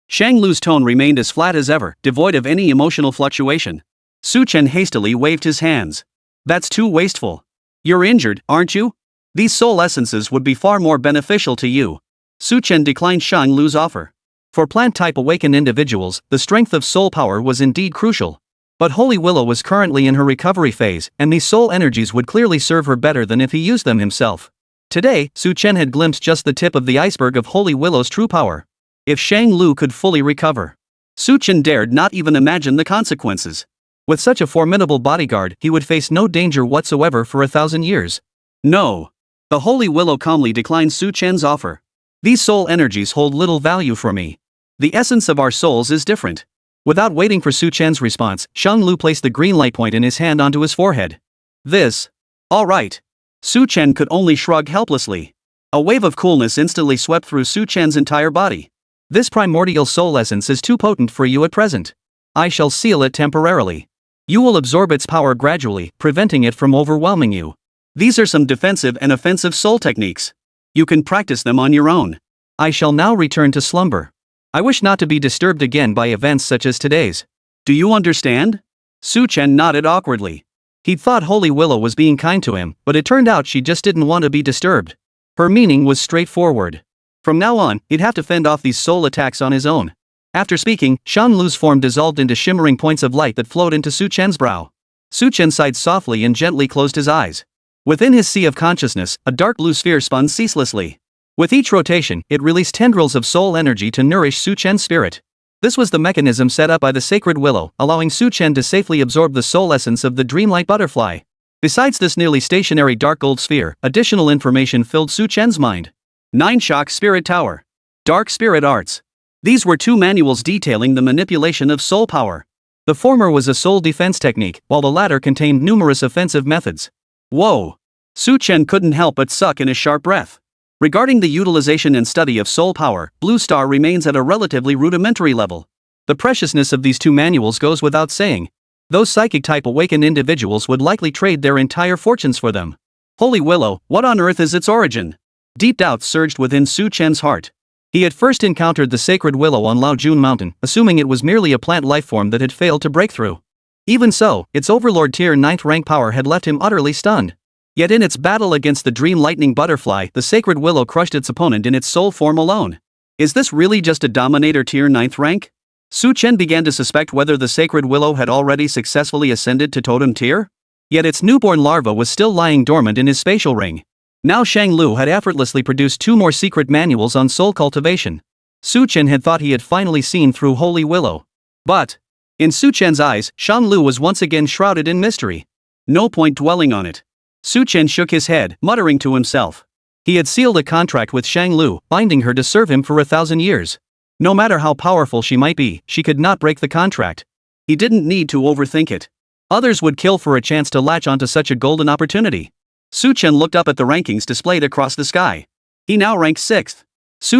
Shang Lu's tone remained as flat as ever, devoid of any emotional fluctuation. Su Chen hastily waved his hands. That's too wasteful. You're injured, aren't you? These soul essences would be far more beneficial to you. Su Chen declined Shang Lu's offer. For plant-type awakened individuals, the strength of soul power was indeed crucial. But Holy Willow was currently in her recovery phase, and these soul energies would clearly serve her better than if he used them himself. Today, Su Chen had glimpsed just the tip of the iceberg of Holy Willow's true power. If Shang Lu could fully recover, Su Chen dared not even imagine the consequences. With such a formidable bodyguard, he would face no danger whatsoever for 1,000 years. No. The Holy Willow calmly declined Su Chen's offer. These soul energies hold little value for me. The essence of our souls is different. Without waiting for Su Chen's response, Shang Lu placed the green light point in his hand onto his forehead. This. All right. Su Chen could only shrug helplessly. A wave of coolness instantly swept through Su Chen's entire body. This primordial soul essence is too potent for you at present. I shall seal it temporarily. You will absorb its power gradually, preventing it from overwhelming you. These are some defensive and offensive soul techniques. You can practice them on your own. I shall now return to slumber. I wish not to be disturbed again by events such as today's. Do you understand? Su Chen nodded awkwardly. He'd thought Holy Willow was being kind to him, but it turned out she just didn't want to be disturbed. Her meaning was straightforward. From now on, he'd have to fend off these soul attacks on his own. After speaking, Shang Lu's form dissolved into shimmering points of light that flowed into Su Chen's brow. Su Chen sighed softly and gently closed his eyes. Within his sea of consciousness, a dark blue sphere spun ceaselessly. With each rotation, it released tendrils of soul energy to nourish Su Chen's spirit. This was the mechanism set up by the sacred willow, allowing Su Chen to safely absorb the soul essence of the dreamlight butterfly. Besides this nearly stationary dark gold sphere, additional information filled Su Chen's mind. 9 Shock Spirit Tower. Dark Spirit Arts. These were 2 manuals detailing the manipulation of soul power. The former was a soul defense technique, while the latter contained numerous offensive methods. Whoa! Su Chen couldn't help but suck in a sharp breath. Regarding the utilization and study of soul power, Blue Star remains at a relatively rudimentary level. The preciousness of these 2 manuals goes without saying. Those psychic-type awakened individuals would likely trade their entire fortunes for them. Holy Willow, what on earth is its origin? Deep doubt surged within Su Chen's heart. He had first encountered the sacred willow on Lao Jun Mountain, assuming it was merely a plant lifeform that had failed to break through. Even so, its overlord tier 9th rank power had left him utterly stunned. Yet in its battle against the dream lightning butterfly, the sacred willow crushed its opponent in its soul form alone. Is this really just a dominator tier 9th rank? Chen began to suspect whether the sacred willow had already successfully ascended to totem tier. Yet its newborn larva was still lying dormant in his spatial ring. Now Shang Lu had effortlessly produced 2 more secret manuals on soul cultivation. Chen had thought he had finally seen through Holy Willow. But, in Chen's eyes, Shang Lu was once again shrouded in mystery. No point dwelling on it. Chen shook his head, muttering to himself. He had sealed a contract with Shang Lu, binding her to serve him for 1,000 years. No matter how powerful she might be, she could not break the contract. He didn't need to overthink it. Others would kill for a chance to latch onto such a golden opportunity. Chen looked up at the rankings displayed across the sky. He now ranked 6th.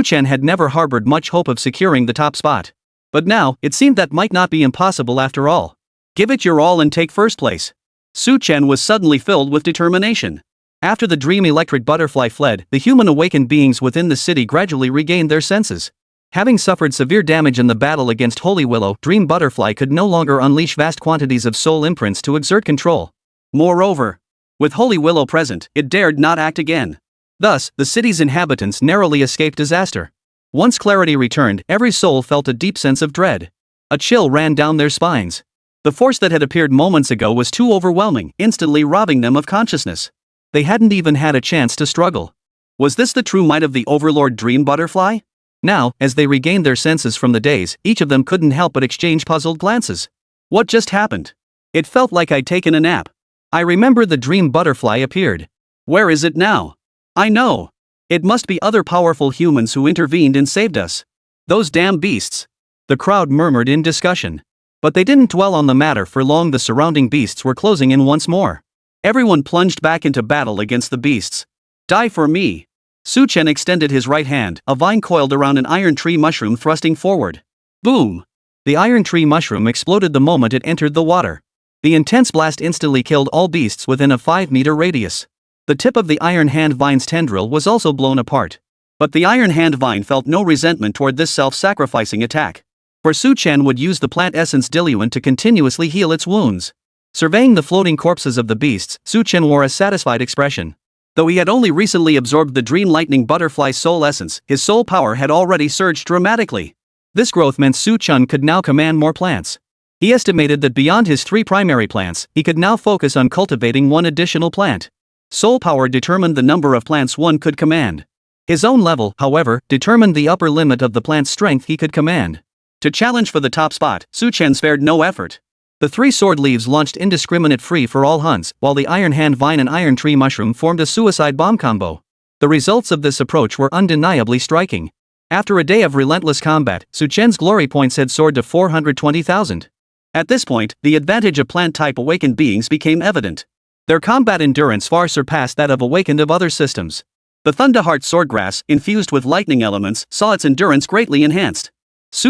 Chen had never harbored much hope of securing the top spot. But now, it seemed that might not be impossible after all. Give it your all and take first place. Chen was suddenly filled with determination. After the dream electric butterfly fled, the human awakened beings within the city gradually regained their senses. Having suffered severe damage in the battle against Holy Willow, Dream Butterfly could no longer unleash vast quantities of soul imprints to exert control. Moreover, with Holy Willow present, it dared not act again. Thus, the city's inhabitants narrowly escaped disaster. Once clarity returned, every soul felt a deep sense of dread. A chill ran down their spines. The force that had appeared moments ago was too overwhelming, instantly robbing them of consciousness. They hadn't even had a chance to struggle. Was this the true might of the Overlord Dream Butterfly? Now, as they regained their senses from the daze, each of them couldn't help but exchange puzzled glances. What just happened? It felt like I'd taken a nap. I remember the Dream Butterfly appeared. Where is it now? I know. It must be other powerful humans who intervened and saved us. Those damn beasts. The crowd murmured in discussion. But they didn't dwell on the matter for long. The surrounding beasts were closing in once more. Everyone plunged back into battle against the beasts. Die for me. Chen extended his right hand, a vine coiled around an iron tree mushroom thrusting forward. Boom! The iron tree mushroom exploded the moment it entered the water. The intense blast instantly killed all beasts within a 5-meter radius. The tip of the iron hand vine's tendril was also blown apart. But the iron hand vine felt no resentment toward this self-sacrificing attack. For Chen would use the plant essence diluent to continuously heal its wounds. Surveying the floating corpses of the beasts, Chen wore a satisfied expression. Though he had only recently absorbed the dream lightning butterfly soul essence, his soul power had already surged dramatically. This growth meant Chen could now command more plants. He estimated that beyond his 3 primary plants, he could now focus on cultivating 1 additional plant. Soul power determined the number of plants one could command. His own level, however, determined the upper limit of the plant's strength he could command. To challenge for the top spot, Chen spared no effort. The 3 sword leaves launched indiscriminate free for all hunts, while the iron hand vine and iron tree mushroom formed a suicide bomb combo. The results of this approach were undeniably striking. After a day of relentless combat, Chen's glory points had soared to 420,000. At this point, the advantage of plant-type awakened beings became evident. Their combat endurance far surpassed that of awakened of other systems. The Thunderheart swordgrass, infused with lightning elements, saw its endurance greatly enhanced.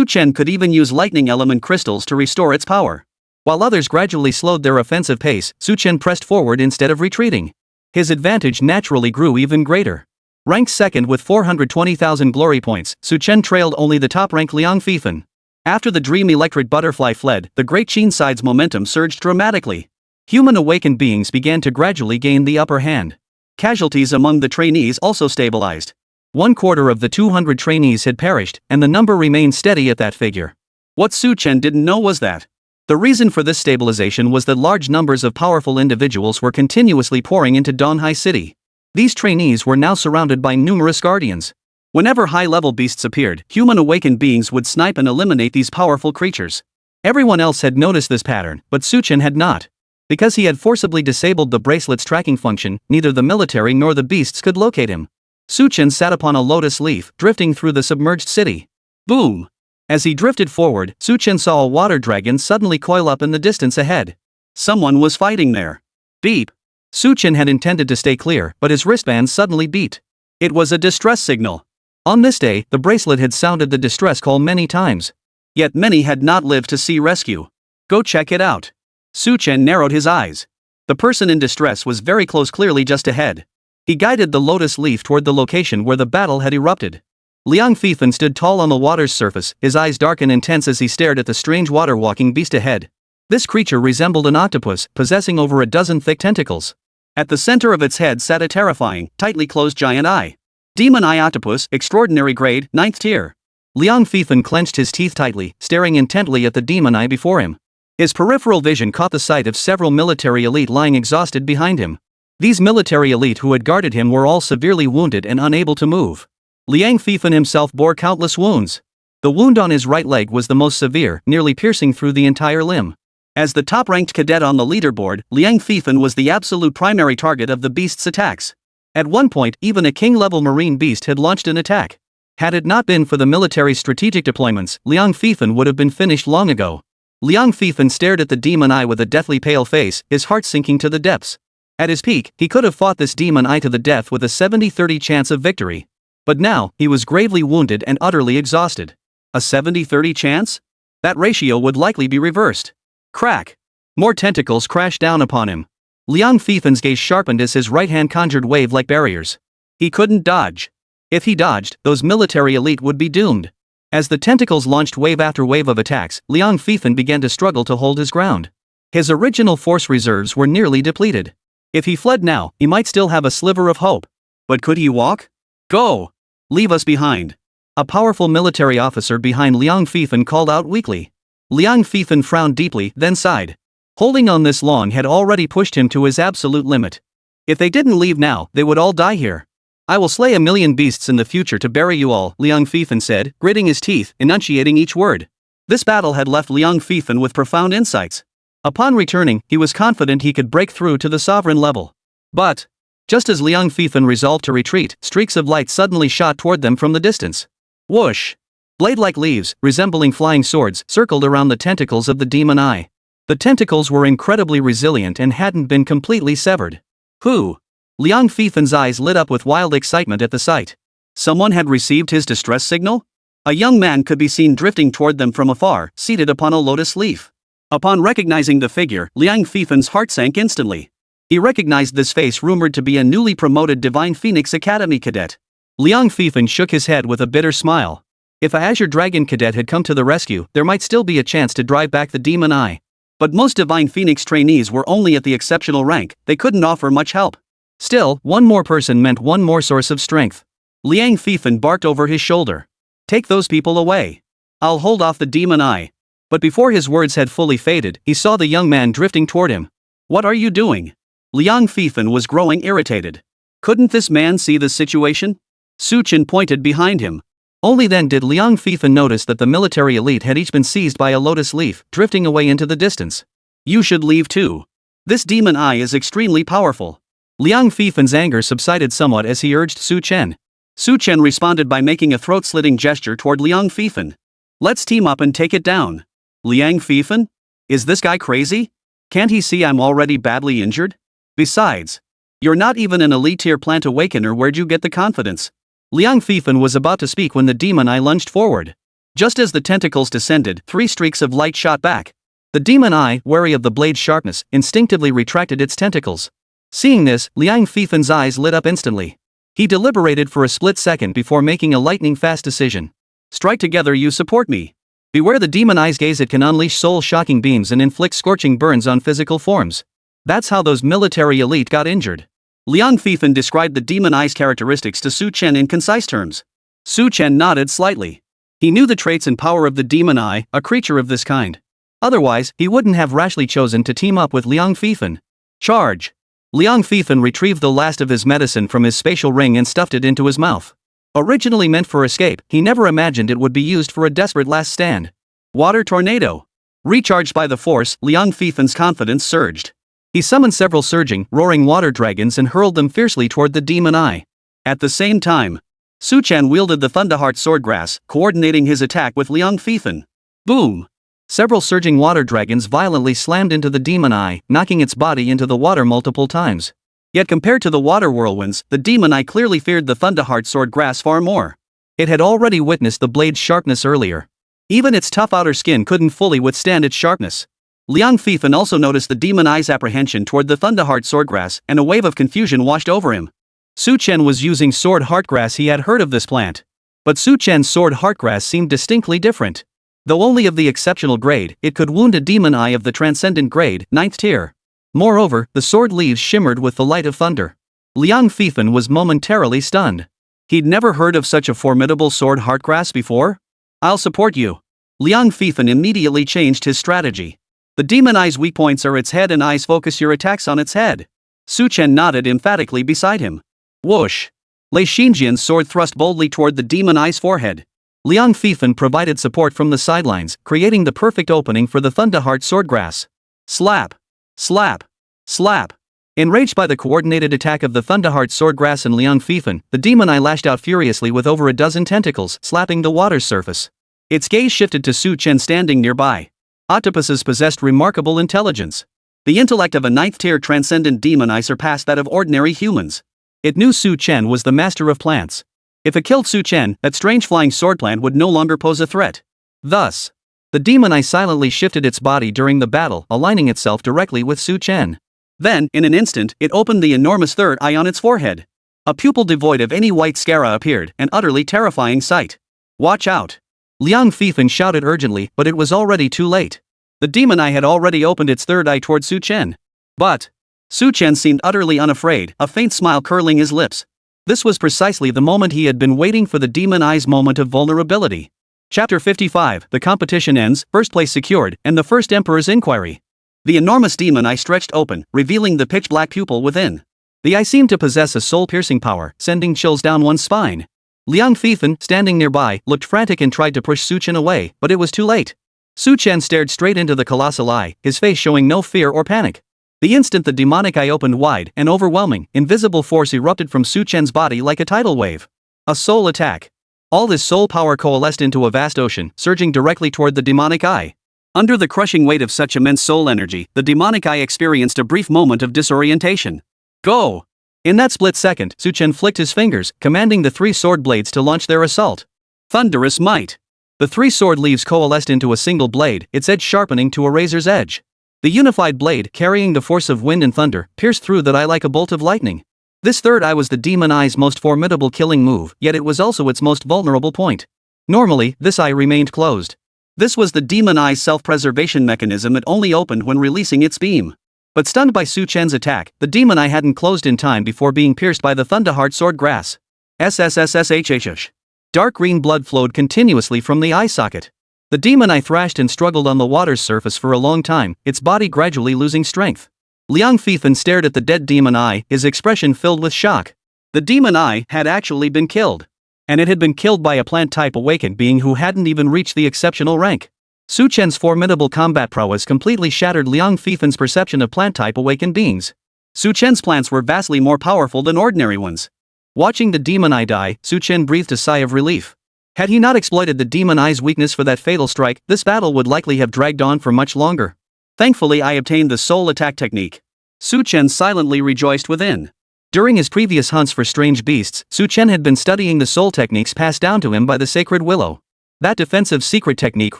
Chen could even use lightning element crystals to restore its power. While others gradually slowed their offensive pace, Chen pressed forward instead of retreating. His advantage naturally grew even greater. Ranked second with 420,000 glory points, Chen trailed only the top-ranked Liang Fifan. After the dream electric butterfly fled, the Great Qin side's momentum surged dramatically. Human awakened beings began to gradually gain the upper hand. Casualties among the trainees also stabilized. 1/4 of the 200 trainees had perished, and the number remained steady at that figure. What Chen didn't know was that the reason for this stabilization was that large numbers of powerful individuals were continuously pouring into Donghai City. These trainees were now surrounded by numerous guardians. Whenever high-level beasts appeared, human awakened beings would snipe and eliminate these powerful creatures. Everyone else had noticed this pattern, but Chen had not. Because he had forcibly disabled the bracelet's tracking function, neither the military nor the beasts could locate him. Chen sat upon a lotus leaf, drifting through the submerged city. Boom! As he drifted forward, Chen saw a water dragon suddenly coil up in the distance ahead. Someone was fighting there. Beep! Chen had intended to stay clear, but his wristband suddenly beeped. It was a distress signal. On this day, the bracelet had sounded the distress call many times. Yet many had not lived to see rescue. Go check it out. Chen narrowed his eyes. The person in distress was very close, clearly just ahead. He guided the lotus leaf toward the location where the battle had erupted. Liang Fifan stood tall on the water's surface, his eyes dark and intense as he stared at the strange water-walking beast ahead. This creature resembled an octopus, possessing over a dozen thick tentacles. At the center of its head sat a terrifying, tightly closed giant eye. Demon Eye Octopus, Extraordinary Grade, 9th Tier. Liang Fifan clenched his teeth tightly, staring intently at the demon eye before him. His peripheral vision caught the sight of several military elite lying exhausted behind him. These military elite who had guarded him were all severely wounded and unable to move. Liang Fifan himself bore countless wounds. The wound on his right leg was the most severe, nearly piercing through the entire limb. As the top-ranked cadet on the leaderboard, Liang Fifan was the absolute primary target of the beast's attacks. At one point, even a king-level marine beast had launched an attack. Had it not been for the military's strategic deployments, Liang Fifan would have been finished long ago. Liang Fifan stared at the demon eye with a deathly pale face, his heart sinking to the depths. At his peak, he could have fought this demon eye to the death with a 70-30 chance of victory. But now, he was gravely wounded and utterly exhausted. A 70-30 chance? That ratio would likely be reversed. Crack! More tentacles crashed down upon him. Liang Fifan's gaze sharpened as his right hand conjured wave-like barriers. He couldn't dodge. If he dodged, those military elite would be doomed. As the tentacles launched wave after wave of attacks, Liang Fifan began to struggle to hold his ground. His original force reserves were nearly depleted. If he fled now, he might still have a sliver of hope. But could he walk? Go! Leave us behind. A powerful military officer behind Liang Fifan called out weakly. Liang Fifan frowned deeply, then sighed. Holding on this long had already pushed him to his absolute limit. If they didn't leave now, they would all die here. I will slay 1,000,000 beasts in the future to bury you all, Liang Fifan said, gritting his teeth, enunciating each word. This battle had left Liang Fifan with profound insights. Upon returning, he was confident he could break through to the sovereign level. But, just as Liang Fifan resolved to retreat, streaks of light suddenly shot toward them from the distance. Whoosh! Blade-like leaves, resembling flying swords, circled around the tentacles of the demon eye. The tentacles were incredibly resilient and hadn't been completely severed. Who? Liang Fifan's eyes lit up with wild excitement at the sight. Someone had received his distress signal? A young man could be seen drifting toward them from afar, seated upon a lotus leaf. Upon recognizing the figure, Liang Fifan's heart sank instantly. He recognized this face rumored to be a newly promoted Divine Phoenix Academy cadet. Liang Fifan shook his head with a bitter smile. If a Azure Dragon cadet had come to the rescue, there might still be a chance to drive back the demon eye. But most Divine Phoenix trainees were only at the exceptional rank, they couldn't offer much help. Still, one more person meant one more source of strength. Liang Fifan barked over his shoulder. Take those people away. I'll hold off the demon eye. But before his words had fully faded, he saw the young man drifting toward him. What are you doing? Liang Fifan was growing irritated. Couldn't this man see the situation? Chen pointed behind him. Only then did Liang Fifan notice that the military elite had each been seized by a lotus leaf, drifting away into the distance. You should leave too. This demon eye is extremely powerful. Liang Fifan's anger subsided somewhat as he urged Chen. Chen responded by making a throat-slitting gesture toward Liang Fifan. Let's team up and take it down. Liang Fifan? Is this guy crazy? Can't he see I'm already badly injured? Besides, you're not even an elite-tier plant awakener. Where'd you get the confidence? Liang Fifan was about to speak when the demon eye lunged forward. Just as the tentacles descended, 3 streaks of light shot back. The demon eye, wary of the blade's sharpness, instinctively retracted its tentacles. Seeing this, Liang Fifan's eyes lit up instantly. He deliberated for a split second before making a lightning-fast decision. Strike together, you support me. Beware the demon eye's gaze, it can unleash soul-shocking beams and inflict scorching burns on physical forms. That's how those military elite got injured. Liang Fifan described the demon eye's characteristics to Chen in concise terms. Chen nodded slightly. He knew the traits and power of the demon eye, a creature of this kind. Otherwise, he wouldn't have rashly chosen to team up with Liang Fifan. Charge! Liang Fifan retrieved the last of his medicine from his spatial ring and stuffed it into his mouth. Originally meant for escape, he never imagined it would be used for a desperate last stand. Water tornado! Recharged by the force, Liang Fifan's confidence surged. He summoned several surging, roaring water dragons and hurled them fiercely toward the demon eye. At the same time, Chen wielded the Thunderheart swordgrass, coordinating his attack with Liang Fifan. Boom! Several surging water dragons violently slammed into the demon eye, knocking its body into the water multiple times. Yet compared to the water whirlwinds, the demon eye clearly feared the Thunderheart swordgrass far more. It had already witnessed the blade's sharpness earlier. Even its tough outer skin couldn't fully withstand its sharpness. Liang Fifan also noticed the demon eye's apprehension toward the Thunderheart swordgrass, and a wave of confusion washed over him. Chen was using sword heartgrass. He had heard of this plant. But Chen's sword heartgrass seemed distinctly different. Though only of the exceptional grade, it could wound a demon eye of the transcendent grade, 9th tier. Moreover, the sword leaves shimmered with the light of thunder. Liang Fifan was momentarily stunned. He'd never heard of such a formidable sword heartgrass before. I'll support you. Liang Fifan immediately changed his strategy. The demon eye's weak points are its head and eyes. Focus your attacks on its head. Su Chen nodded emphatically beside him. Whoosh! Lei Xinjian's sword thrust boldly toward the demon eye's forehead. Liang Fifan provided support from the sidelines, creating the perfect opening for the Thunderheart swordgrass. Slap! Slap! Slap! Enraged by the coordinated attack of the Thunderheart swordgrass and Liang Fifan, the demon eye lashed out furiously with over a dozen tentacles, slapping the water's surface. Its gaze shifted to Su Chen standing nearby. Octopuses possessed remarkable intelligence. The intellect of a 9th-tier transcendent demon eye surpassed that of ordinary humans. It knew Su Chen was the master of plants. If it killed Su Chen, that strange flying sword plant would no longer pose a threat. Thus, the demon eye silently shifted its body during the battle, aligning itself directly with Su Chen. Then, in an instant, it opened the enormous third eye on its forehead. A pupil devoid of any white sclera appeared, an utterly terrifying sight. Watch out! Liang Fifan shouted urgently, but it was already too late. The demon eye had already opened its third eye toward Su Chen. But Su Chen seemed utterly unafraid, a faint smile curling his lips. This was precisely the moment he had been waiting for, the demon eye's moment of vulnerability. Chapter 55, the competition ends, first place secured, and the first emperor's inquiry. The enormous demon eye stretched open, revealing the pitch-black pupil within. The eye seemed to possess a soul-piercing power, sending chills down one's spine. Liang Fifan, standing nearby, looked frantic and tried to push Su Chen away, but it was too late. Su Chen stared straight into the colossal eye, his face showing no fear or panic. The instant the demonic eye opened wide, an overwhelming, invisible force erupted from Su Chen's body like a tidal wave. A soul attack. All his soul power coalesced into a vast ocean, surging directly toward the demonic eye. Under the crushing weight of such immense soul energy, the demonic eye experienced a brief moment of disorientation. Go! In that split second, Su Chen flicked his fingers, commanding the 3 sword blades to launch their assault. Thunderous might! The 3 sword leaves coalesced into a single blade, its edge sharpening to a razor's edge. The unified blade, carrying the force of wind and thunder, pierced through that eye like a bolt of lightning. This third eye was the demon eye's most formidable killing move, yet it was also its most vulnerable point. Normally, this eye remained closed. This was the demon eye's self-preservation mechanism. It only opened when releasing its beam. But stunned by Su Chen's attack, the demon eye hadn't closed in time before being pierced by the Thunderheart swordgrass. SSSSHHH. Dark green blood flowed continuously from the eye socket. The demon eye thrashed and struggled on the water's surface for a long time, its body gradually losing strength. Liang Fifan stared at the dead demon eye, his expression filled with shock. The demon eye had actually been killed. And it had been killed by a plant-type awakened being who hadn't even reached the exceptional rank. Su Chen's formidable combat prowess completely shattered Liang Fifan's perception of plant-type awakened beings. Su Chen's plants were vastly more powerful than ordinary ones. Watching the demon eye die, Su Chen breathed a sigh of relief. Had he not exploited the demon eye's weakness for that fatal strike, this battle would likely have dragged on for much longer. Thankfully, I obtained the soul attack technique. Su Chen silently rejoiced within. During his previous hunts for strange beasts, Su Chen had been studying the soul techniques passed down to him by the sacred willow. That defensive secret technique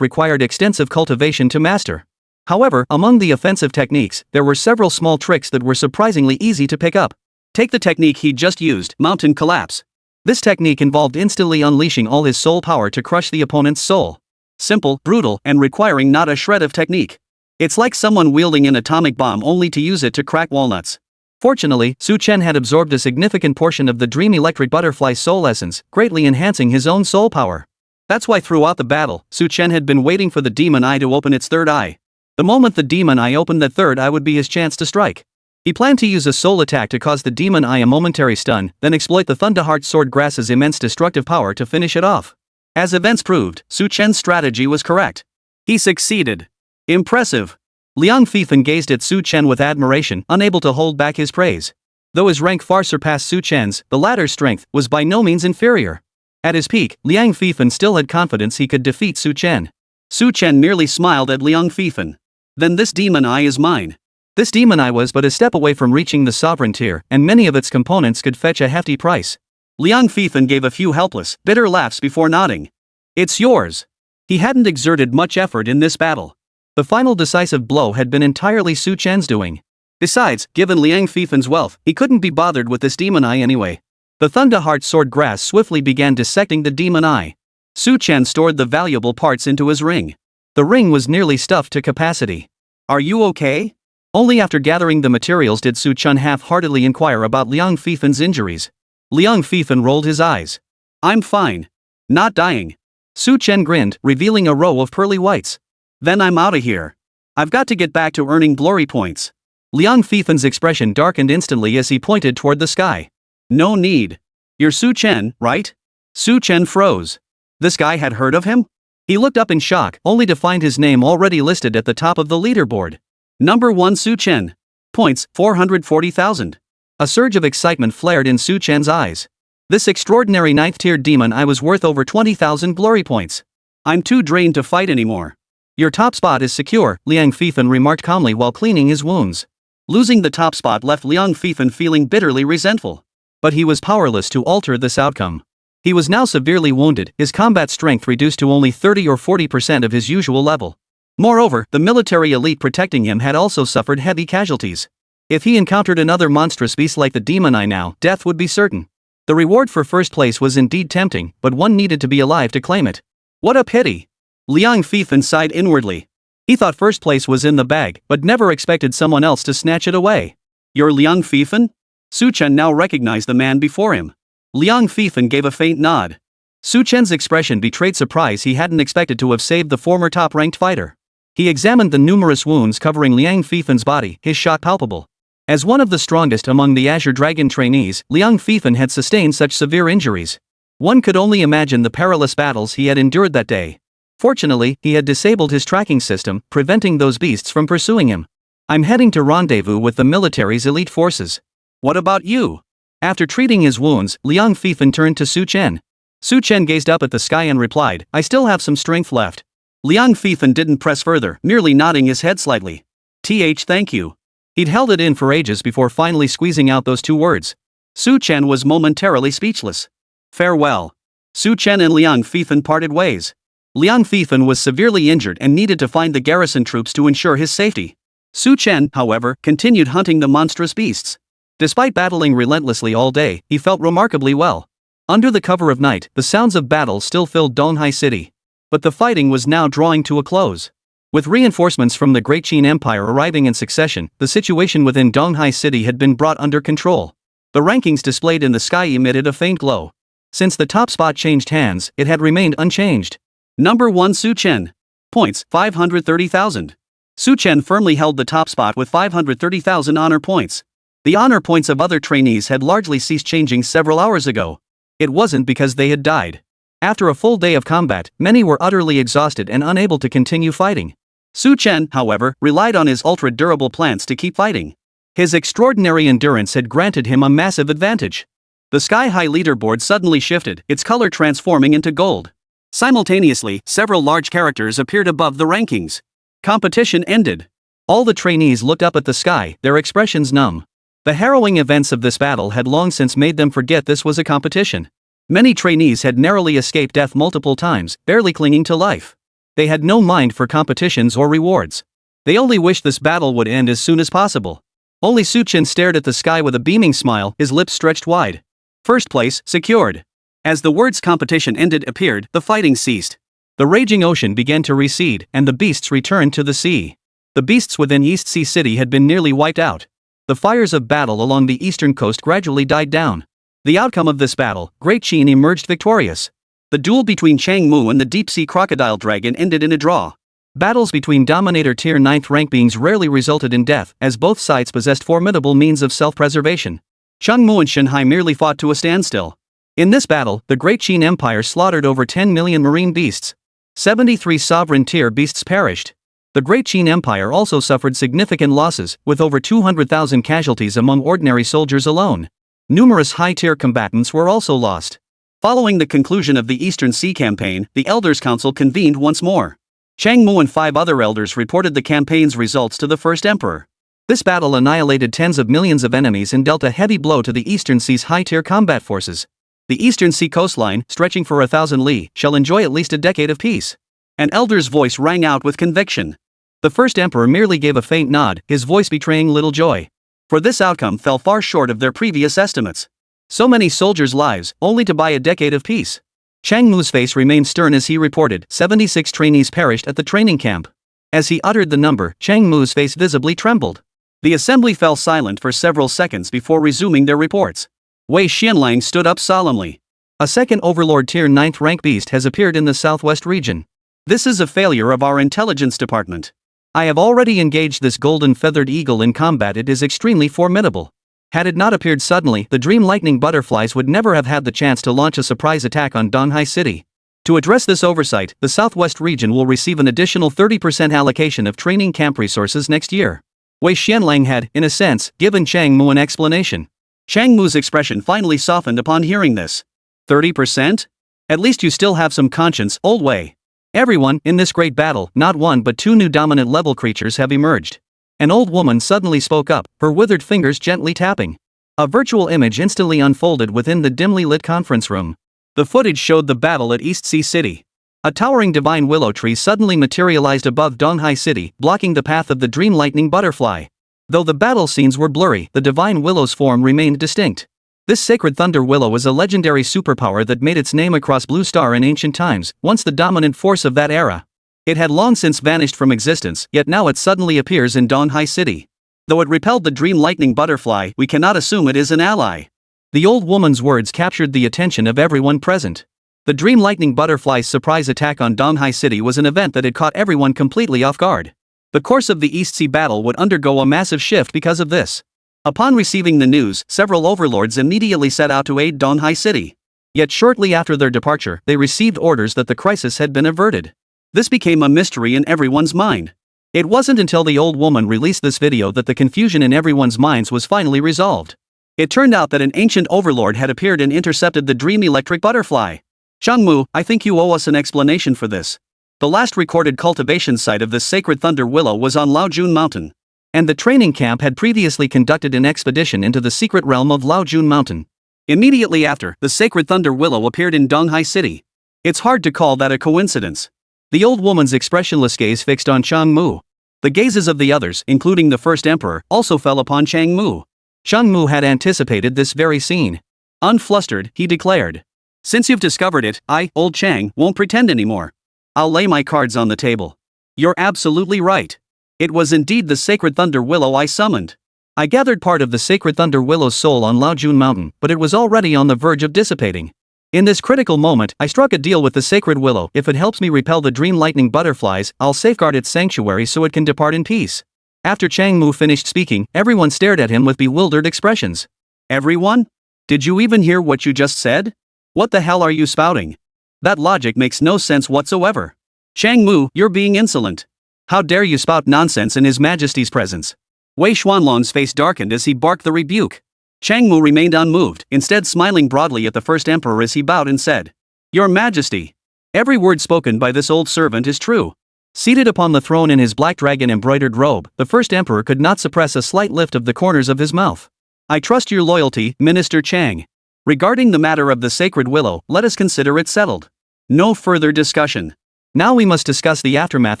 required extensive cultivation to master. However, among the offensive techniques, there were several small tricks that were surprisingly easy to pick up. Take the technique he just used, mountain collapse. This technique involved instantly unleashing all his soul power to crush the opponent's soul. Simple, brutal, and requiring not a shred of technique. It's like someone wielding an atomic bomb only to use it to crack walnuts. Fortunately, Su Chen had absorbed a significant portion of the dream electric butterfly soul essence, greatly enhancing his own soul power. That's why throughout the battle, Su Chen had been waiting for the demon eye to open its third eye. The moment the demon eye opened that third eye would be his chance to strike. He planned to use a soul attack to cause the demon eye a momentary stun, then exploit the Thunderheart swordgrass's immense destructive power to finish it off. As events proved, Su Chen's strategy was correct. He succeeded. Impressive. Liang Fifan gazed at Su Chen with admiration, unable to hold back his praise. Though his rank far surpassed Su Chen's, the latter's strength was by no means inferior. At his peak, Liang Fifan still had confidence he could defeat Su Chen. Su Chen merely smiled at Liang Fifan. Then this demon eye is mine. This demon eye was but a step away from reaching the sovereign tier, and many of its components could fetch a hefty price. Liang Fifan gave a few helpless, bitter laughs before nodding. It's yours. He hadn't exerted much effort in this battle. The final decisive blow had been entirely Su Chen's doing. Besides, given Liang Fifan's wealth, he couldn't be bothered with this demon eye anyway. The Thunderheart swordgrass swiftly began dissecting the demon eye. Su Chen stored the valuable parts into his ring. The ring was nearly stuffed to capacity. Are you okay? Only after gathering the materials did Su Chen half-heartedly inquire about Liang Fifen's injuries. Liang Fifen rolled his eyes. I'm fine. Not dying. Su Chen grinned, revealing a row of pearly whites. Then I'm outta here. I've got to get back to earning glory points. Liang Fifen's expression darkened instantly as he pointed toward the sky. No need. You're Su Chen, right? Su Chen froze. This guy had heard of him? He looked up in shock, only to find his name already listed at the top of the leaderboard. Number 1 Su Chen. Points, 440,000. A surge of excitement flared in Su Chen's eyes. This extraordinary 9th-tier demon I was worth over 20,000 glory points. I'm too drained to fight anymore. Your top spot is secure, Liang Fifen remarked calmly while cleaning his wounds. Losing the top spot left Liang Fifen feeling bitterly resentful. But he was powerless to alter this outcome. He was now severely wounded, his combat strength reduced to only 30 or 40% of his usual level. Moreover, the military elite protecting him had also suffered heavy casualties. If he encountered another monstrous beast like the demon eye now, death would be certain. The reward for first place was indeed tempting, but one needed to be alive to claim it. What a pity! Liang Fifen sighed inwardly. He thought first place was in the bag, but never expected someone else to snatch it away. You're Liang Fifen? Su Chen now recognized the man before him. Liang Fifen gave a faint nod. Su Chen's expression betrayed surprise. He hadn't expected to have saved the former top-ranked fighter. He examined the numerous wounds covering Liang Fifen's body, his shock palpable. As one of the strongest among the Azure Dragon trainees, Liang Fifen had sustained such severe injuries. One could only imagine the perilous battles he had endured that day. Fortunately, he had disabled his tracking system, preventing those beasts from pursuing him. I'm heading to rendezvous with the military's elite forces. What about you? After treating his wounds, Liang Fifen turned to Su Chen. Su Chen gazed up at the sky and replied, I still have some strength left. Liang Fifen didn't press further, merely nodding his head slightly. Thank you. He'd held it in for ages before finally squeezing out those two words. Su Chen was momentarily speechless. Farewell. Su Chen and Liang Fifen parted ways. Liang Fifen was severely injured and needed to find the garrison troops to ensure his safety. Su Chen, however, continued hunting the monstrous beasts. Despite battling relentlessly all day, he felt remarkably well. Under the cover of night, the sounds of battle still filled Donghai City. But the fighting was now drawing to a close. With reinforcements from the Great Qin Empire arriving in succession, the situation within Donghai City had been brought under control. The rankings displayed in the sky emitted a faint glow. Since the top spot changed hands, it had remained unchanged. Number 1 Su Chen. Points, 530,000. Su Chen firmly held the top spot with 530,000 honor points. The honor points of other trainees had largely ceased changing several hours ago. It wasn't because they had died. After a full day of combat, many were utterly exhausted and unable to continue fighting. Su Chen, however, relied on his ultra-durable plants to keep fighting. His extraordinary endurance had granted him a massive advantage. The sky-high leaderboard suddenly shifted, its color transforming into gold. Simultaneously, several large characters appeared above the rankings. Competition ended. All the trainees looked up at the sky, their expressions numb. The harrowing events of this battle had long since made them forget this was a competition. Many trainees had narrowly escaped death multiple times, barely clinging to life. They had no mind for competitions or rewards. They only wished this battle would end as soon as possible. Only Su Chen stared at the sky with a beaming smile, his lips stretched wide. First place, secured. As the words competition ended appeared, the fighting ceased. The raging ocean began to recede, and the beasts returned to the sea. The beasts within East Sea City had been nearly wiped out. The fires of battle along the eastern coast gradually died down. The outcome of this battle, Great Qin emerged victorious. The duel between Chang Mu and the deep-sea crocodile dragon ended in a draw. Battles between Dominator Tier 9th rank beings rarely resulted in death, as both sides possessed formidable means of self-preservation. Chang Mu and Shanhai merely fought to a standstill. In this battle, the Great Qin Empire slaughtered over 10 million marine beasts. 73 sovereign tier beasts perished. The Great Qin Empire also suffered significant losses, with over 200,000 casualties among ordinary soldiers alone. Numerous high-tier combatants were also lost. Following the conclusion of the Eastern Sea campaign, the Elders' Council convened once more. Chang Mu and 5 other elders reported the campaign's results to the First Emperor. This battle annihilated tens of millions of enemies and dealt a heavy blow to the Eastern Sea's high-tier combat forces. The Eastern Sea coastline, stretching for 1,000 li, shall enjoy at least a decade of peace. An elder's voice rang out with conviction. The First Emperor merely gave a faint nod, his voice betraying little joy. For this outcome fell far short of their previous estimates. So many soldiers' lives, only to buy a decade of peace. Chang Mu's face remained stern as he reported 76 trainees perished at the training camp. As he uttered the number, Chang Mu's face visibly trembled. The assembly fell silent for several seconds before resuming their reports. Wei Xianlang stood up solemnly. A second Overlord Tier 9th rank beast has appeared in the southwest region. This is a failure of our intelligence department. I have already engaged this golden feathered eagle in combat. It is extremely formidable. Had it not appeared suddenly, the Dream Lightning Butterflies would never have had the chance to launch a surprise attack on Donghai City. To address this oversight, the southwest region will receive an additional 30% allocation of training camp resources next year. Wei Xianlang had, in a sense, given Chang Mu an explanation. Chang Mu's expression finally softened upon hearing this. 30%? At least you still have some conscience, old Wei. Everyone, in this great battle, not one but two new dominant level creatures have emerged. An old woman suddenly spoke up, her withered fingers gently tapping. A virtual image instantly unfolded within the dimly lit conference room. The footage showed the battle at East Sea City. A towering divine willow tree suddenly materialized above Donghai City, blocking the path of the Dream Lightning Butterfly. Though the battle scenes were blurry, the divine willow's form remained distinct. This sacred thunder willow is a legendary superpower that made its name across Blue Star in ancient times, once the dominant force of that era. It had long since vanished from existence, yet now it suddenly appears in Donghai City. Though it repelled the Dream Lightning Butterfly, we cannot assume it is an ally. The old woman's words captured the attention of everyone present. The Dream Lightning Butterfly's surprise attack on Donghai City was an event that had caught everyone completely off guard. The course of the East Sea battle would undergo a massive shift because of this. Upon receiving the news, several overlords immediately set out to aid Donghai City. Yet shortly after their departure, they received orders that the crisis had been averted. This became a mystery in everyone's mind. It wasn't until the old woman released this video that the confusion in everyone's minds was finally resolved. It turned out that an ancient overlord had appeared and intercepted the Dream Electric Butterfly. Changmu, I think you owe us an explanation for this. The last recorded cultivation site of this sacred thunder willow was on Laojun Mountain. And the training camp had previously conducted an expedition into the secret realm of Laojun Mountain. Immediately after, the sacred thunder willow appeared in Donghai City. It's hard to call that a coincidence. The old woman's expressionless gaze fixed on Chang Mu. The gazes of the others, including the first emperor, also fell upon Chang Mu. Chang Mu had anticipated this very scene. Unflustered, he declared. Since you've discovered it, I, old Chang, won't pretend anymore. I'll lay my cards on the table. You're absolutely right. It was indeed the sacred thunder willow I summoned. I gathered part of the sacred thunder willow's soul on Laojun Mountain, but it was already on the verge of dissipating. In this critical moment, I struck a deal with the sacred willow. If it helps me repel the Dream Lightning Butterflies, I'll safeguard its sanctuary so it can depart in peace. After Chang Mu finished speaking, everyone stared at him with bewildered expressions. Everyone? Did you even hear what you just said? What the hell are you spouting? That logic makes no sense whatsoever. Chang Mu, you're being insolent. How dare you spout nonsense in His Majesty's presence? Wei Xuanlong's face darkened as he barked the rebuke. Chang Mu remained unmoved, instead smiling broadly at the first emperor as he bowed and said, Your Majesty. Every word spoken by this old servant is true. Seated upon the throne in his black dragon-embroidered robe, the first emperor could not suppress a slight lift of the corners of his mouth. I trust your loyalty, Minister Chang. Regarding the matter of the sacred willow, let us consider it settled. No further discussion. Now we must discuss the aftermath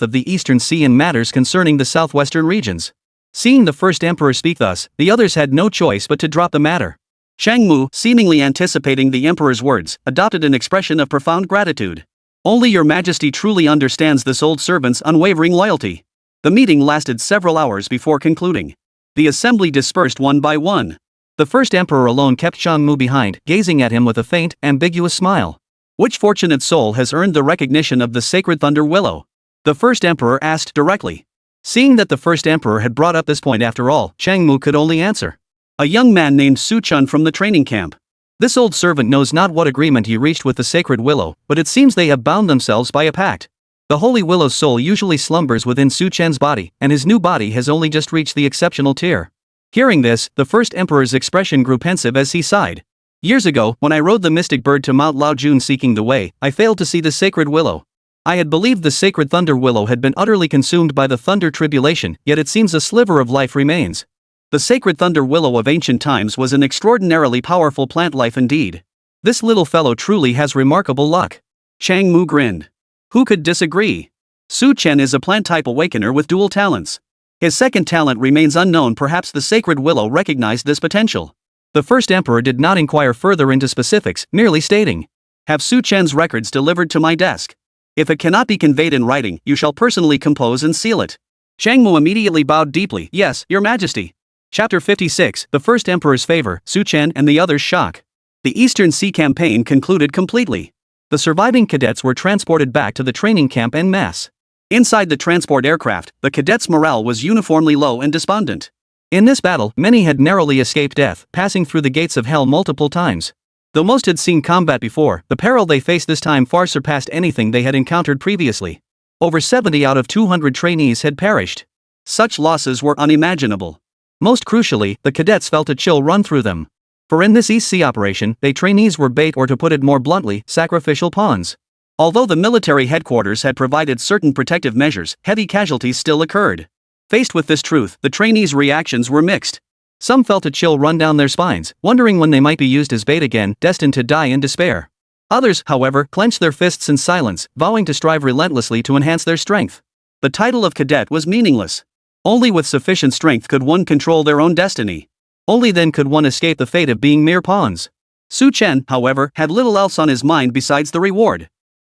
of the Eastern Sea and matters concerning the southwestern regions. Seeing the first emperor speak thus, the others had no choice but to drop the matter. Chang Mu, seemingly anticipating the emperor's words, adopted an expression of profound gratitude. Only your Majesty truly understands this old servant's unwavering loyalty. The meeting lasted several hours before concluding. The assembly dispersed one by one. The first emperor alone kept Chang Mu behind, gazing at him with a faint, ambiguous smile. Which fortunate soul has earned the recognition of the sacred thunder willow? The first emperor asked directly. Seeing that the first emperor had brought up this point after all, Chang Mu could only answer. A young man named Su Chun from the training camp. This old servant knows not what agreement he reached with the sacred willow, but it seems they have bound themselves by a pact. The holy willow's soul usually slumbers within Su Chen's body, and his new body has only just reached the exceptional tier. Hearing this, the first emperor's expression grew pensive as he sighed. Years ago, when I rode the mystic bird to Mount Laojun seeking the way, I failed to see the sacred willow. I had believed the sacred thunder willow had been utterly consumed by the thunder tribulation, yet it seems a sliver of life remains. The sacred thunder willow of ancient times was an extraordinarily powerful plant life indeed. This little fellow truly has remarkable luck. Chang Mu grinned. Who could disagree? Su Chen is a plant-type awakener with dual talents. His second talent remains unknown. Perhaps the sacred willow recognized this potential. The first emperor did not inquire further into specifics, merely stating, Have Su Chen's records delivered to my desk. If it cannot be conveyed in writing, you shall personally compose and seal it. Shangmu immediately bowed deeply. Yes, your majesty. Chapter 56, The First Emperor's Favor, Su Chen and the Others' Shock. The Eastern Sea Campaign concluded completely. The surviving cadets were transported back to the training camp en masse. Inside the transport aircraft, the cadets' morale was uniformly low and despondent. In this battle, many had narrowly escaped death, passing through the gates of hell multiple times. Though most had seen combat before, the peril they faced this time far surpassed anything they had encountered previously. Over 70 out of 200 trainees had perished. Such losses were unimaginable. Most crucially, the cadets felt a chill run through them. For in this East Sea operation, they trainees were bait, or to put it more bluntly, sacrificial pawns. Although the military headquarters had provided certain protective measures, heavy casualties still occurred. Faced with this truth, the trainees' reactions were mixed. Some felt a chill run down their spines, wondering when they might be used as bait again, destined to die in despair. Others, however, clenched their fists in silence, vowing to strive relentlessly to enhance their strength. The title of cadet was meaningless. Only with sufficient strength could one control their own destiny. Only then could one escape the fate of being mere pawns. Su Chen, however, had little else on his mind besides the reward.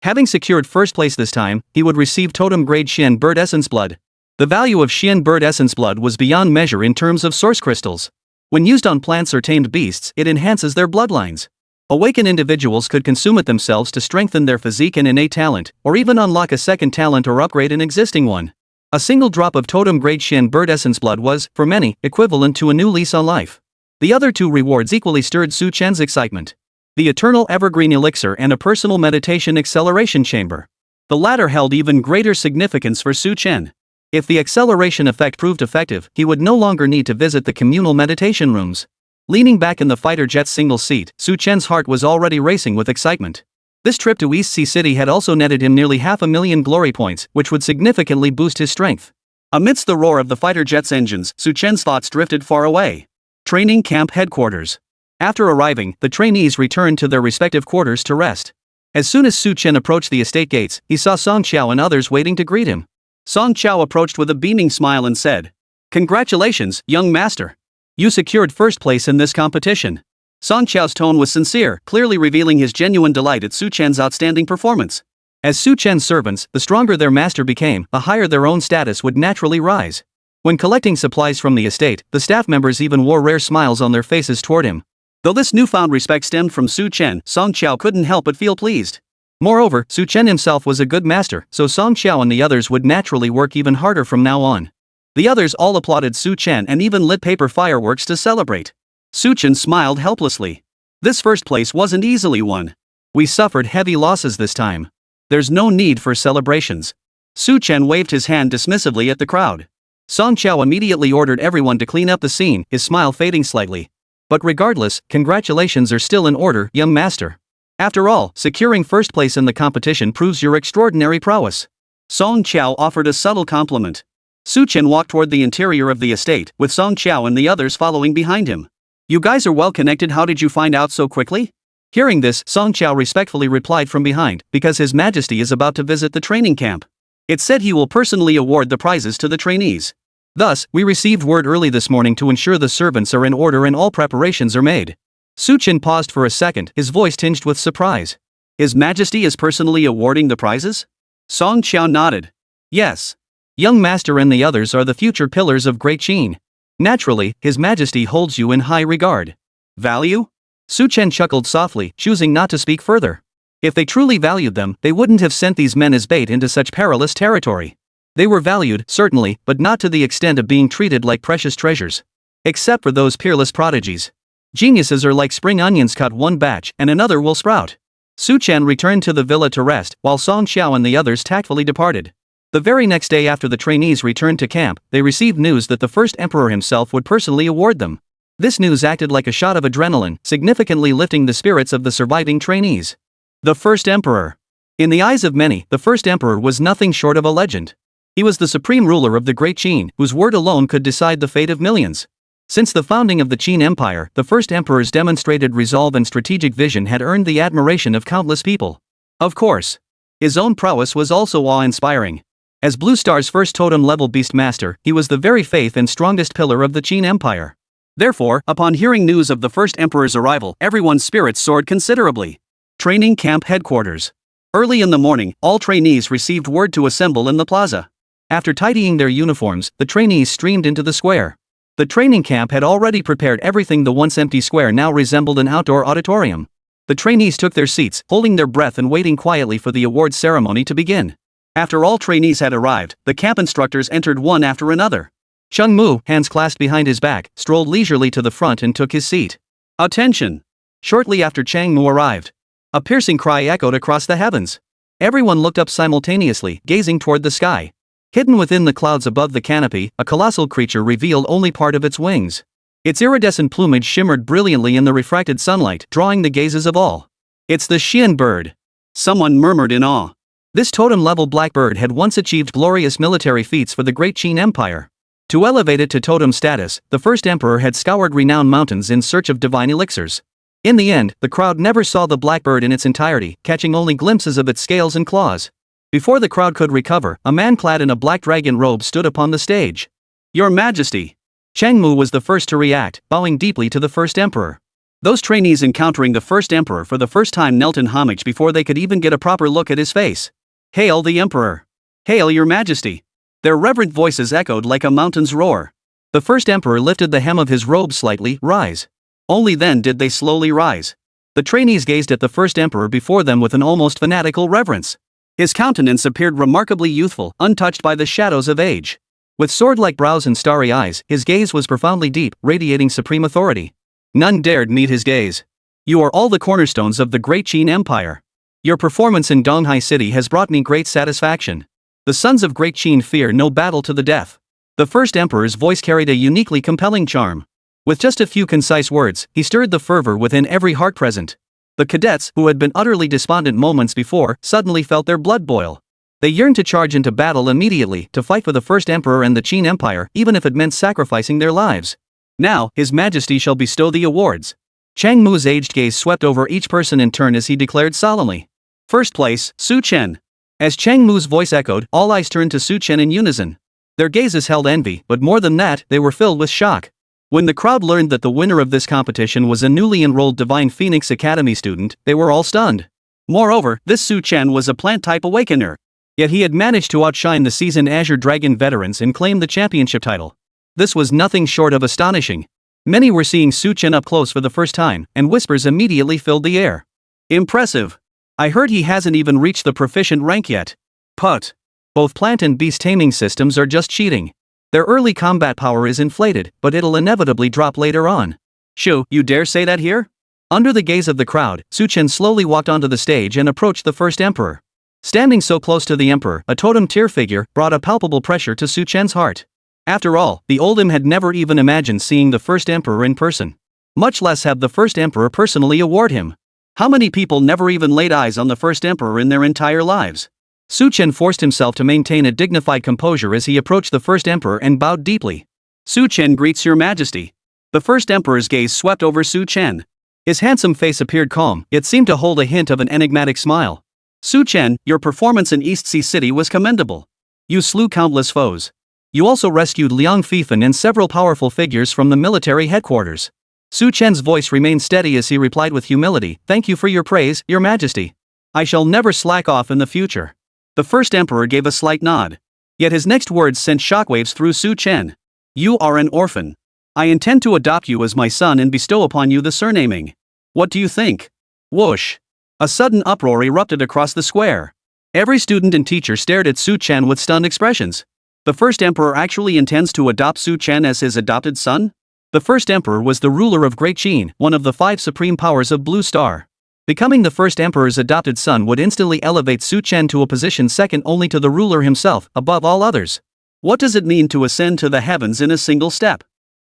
Having secured first place this time, he would receive totem-grade Xian bird essence blood. The value of Xian bird essence blood was beyond measure in terms of source crystals. When used on plants or tamed beasts, it enhances their bloodlines. Awakened individuals could consume it themselves to strengthen their physique and innate talent, or even unlock a second talent or upgrade an existing one. A single drop of totem-grade Xian bird essence blood was, for many, equivalent to a new lease on life. The other two rewards equally stirred Su Chen's excitement. The Eternal Evergreen Elixir and a Personal Meditation Acceleration Chamber. The latter held even greater significance for Su Chen. If the acceleration effect proved effective, he would no longer need to visit the communal meditation rooms. Leaning back in the fighter jet's single seat, Su Chen's heart was already racing with excitement. This trip to East Sea City had also netted him nearly 500,000 glory points, which would significantly boost his strength. Amidst the roar of the fighter jet's engines, Su Chen's thoughts drifted far away. Training camp headquarters. After arriving, the trainees returned to their respective quarters to rest. As soon as Su Chen approached the estate gates, he saw Song Qiao and others waiting to greet him. Song Qiao approached with a beaming smile and said, "Congratulations, young master. You secured first place in this competition." Song Qiao's tone was sincere, clearly revealing his genuine delight at Su Chen's outstanding performance. As Su Chen's servants, the stronger their master became, the higher their own status would naturally rise. When collecting supplies from the estate, the staff members even wore rare smiles on their faces toward him. Though this newfound respect stemmed from Su Chen, Song Qiao couldn't help but feel pleased. Moreover, Su Chen himself was a good master, so Song Qiao and the others would naturally work even harder from now on. The others all applauded Su Chen and even lit paper fireworks to celebrate. Su Chen smiled helplessly. This first place wasn't easily won. We suffered heavy losses this time. There's no need for celebrations. Su Chen waved his hand dismissively at the crowd. Song Qiao immediately ordered everyone to clean up the scene, his smile fading slightly. But regardless, congratulations are still in order, young master. After all, securing first place in the competition proves your extraordinary prowess. Song Qiao offered a subtle compliment. Su Chen walked toward the interior of the estate, with Song Qiao and the others following behind him. "You guys are well connected, how did you find out so quickly?" Hearing this, Song Qiao respectfully replied from behind, "Because His Majesty is about to visit the training camp. It said he will personally award the prizes to the trainees. Thus, we received word early this morning to ensure the servants are in order and all preparations are made." Su Chen paused for a second, his voice tinged with surprise. "His Majesty is personally awarding the prizes?" Song Qiao nodded. "Yes. Young master and the others are the future pillars of Great Qin. Naturally, His Majesty holds you in high regard." "Value?" Su Chen chuckled softly, choosing not to speak further. If they truly valued them, they wouldn't have sent these men as bait into such perilous territory. They were valued, certainly, but not to the extent of being treated like precious treasures. Except for those peerless prodigies. Geniuses are like spring onions, cut one batch, and another will sprout. Su Chen returned to the villa to rest, while Song Qiao and the others tactfully departed. The very next day after the trainees returned to camp, they received news that the first emperor himself would personally award them. This news acted like a shot of adrenaline, significantly lifting the spirits of the surviving trainees. The first emperor. In the eyes of many, the first emperor was nothing short of a legend. He was the supreme ruler of the Great Qin, whose word alone could decide the fate of millions. Since the founding of the Qin Empire, the first emperor's demonstrated resolve and strategic vision had earned the admiration of countless people. Of course, his own prowess was also awe-inspiring. As Blue Star's first totem-level beast master, he was the very faith and strongest pillar of the Qin Empire. Therefore, upon hearing news of the first emperor's arrival, everyone's spirits soared considerably. Training Camp Headquarters. Early in the morning, all trainees received word to assemble in the plaza. After tidying their uniforms, the trainees streamed into the square. The training camp had already prepared everything. The once empty square now resembled an outdoor auditorium. The trainees took their seats, holding their breath and waiting quietly for the awards ceremony to begin. After all trainees had arrived, the camp instructors entered one after another. Chung Mu, hands clasped behind his back, strolled leisurely to the front and took his seat. Attention! Shortly after Chang Mu arrived, a piercing cry echoed across the heavens. Everyone looked up simultaneously, gazing toward the sky. Hidden within the clouds above the canopy, a colossal creature revealed only part of its wings. Its iridescent plumage shimmered brilliantly in the refracted sunlight, drawing the gazes of all. It's the Xian bird. Someone murmured in awe. This totem-level black bird had once achieved glorious military feats for the Great Qin Empire. To elevate it to totem status, the first emperor had scoured renowned mountains in search of divine elixirs. In the end, the crowd never saw the blackbird in its entirety, catching only glimpses of its scales and claws. Before the crowd could recover, a man clad in a black dragon robe stood upon the stage. Your Majesty! Chang Mu was the first to react, bowing deeply to the first emperor. Those trainees encountering the first emperor for the first time knelt in homage before they could even get a proper look at his face. Hail the emperor! Hail your Majesty! Their reverent voices echoed like a mountain's roar. The first emperor lifted the hem of his robe slightly, rise. Only then did they slowly rise. The trainees gazed at the first emperor before them with an almost fanatical reverence. His countenance appeared remarkably youthful, untouched by the shadows of age. With sword-like brows and starry eyes, his gaze was profoundly deep, radiating supreme authority. None dared meet his gaze. You are all the cornerstones of the Great Qin Empire. Your performance in Donghai City has brought me great satisfaction. The sons of Great Qin fear no battle to the death. The first emperor's voice carried a uniquely compelling charm. With just a few concise words, he stirred the fervor within every heart present. The cadets, who had been utterly despondent moments before, suddenly felt their blood boil. They yearned to charge into battle immediately, to fight for the first emperor and the Qin Empire, even if it meant sacrificing their lives. Now, His Majesty shall bestow the awards. Chang Mu's aged gaze swept over each person in turn as he declared solemnly. First place, Su Chen. As Chang Mu's voice echoed, all eyes turned to Su Chen in unison. Their gazes held envy, but more than that, they were filled with shock. When the crowd learned that the winner of this competition was a newly enrolled Divine Phoenix Academy student, they were all stunned. Moreover, this Su Chen was a plant-type awakener. Yet he had managed to outshine the seasoned Azure Dragon veterans and claim the championship title. This was nothing short of astonishing. Many were seeing Su Chen up close for the first time, and whispers immediately filled the air. Impressive. I heard he hasn't even reached the proficient rank yet. Put. Both plant and beast taming systems are just cheating. Their early combat power is inflated, but it'll inevitably drop later on. Shu, you dare say that here? Under the gaze of the crowd, Su Chen slowly walked onto the stage and approached the first emperor. Standing so close to the emperor, a totem-tier figure brought a palpable pressure to Su Chen's heart. After all, the old him had never even imagined seeing the first emperor in person. Much less have the first emperor personally award him. How many people never even laid eyes on the first emperor in their entire lives? Su Chen forced himself to maintain a dignified composure as he approached the first emperor and bowed deeply. Su Chen greets your Majesty. The first emperor's gaze swept over Su Chen. His handsome face appeared calm, yet seemed to hold a hint of an enigmatic smile. Su Chen, your performance in East Sea City was commendable. You slew countless foes. You also rescued Liang Fifan and several powerful figures from the military headquarters. Su Chen's voice remained steady as he replied with humility, Thank you for your praise, your Majesty. I shall never slack off in the future. The first emperor gave a slight nod. Yet his next words sent shockwaves through Su Chen. You are an orphan. I intend to adopt you as my son and bestow upon you the surnaming. What do you think? Whoosh. A sudden uproar erupted across the square. Every student and teacher stared at Su Chen with stunned expressions. The first emperor actually intends to adopt Su Chen as his adopted son? The first emperor was the ruler of Great Qin, one of the 5 supreme powers of Blue Star. Becoming the first emperor's adopted son would instantly elevate Su Chen to a position second only to the ruler himself, above all others. What does it mean to ascend to the heavens in a single step?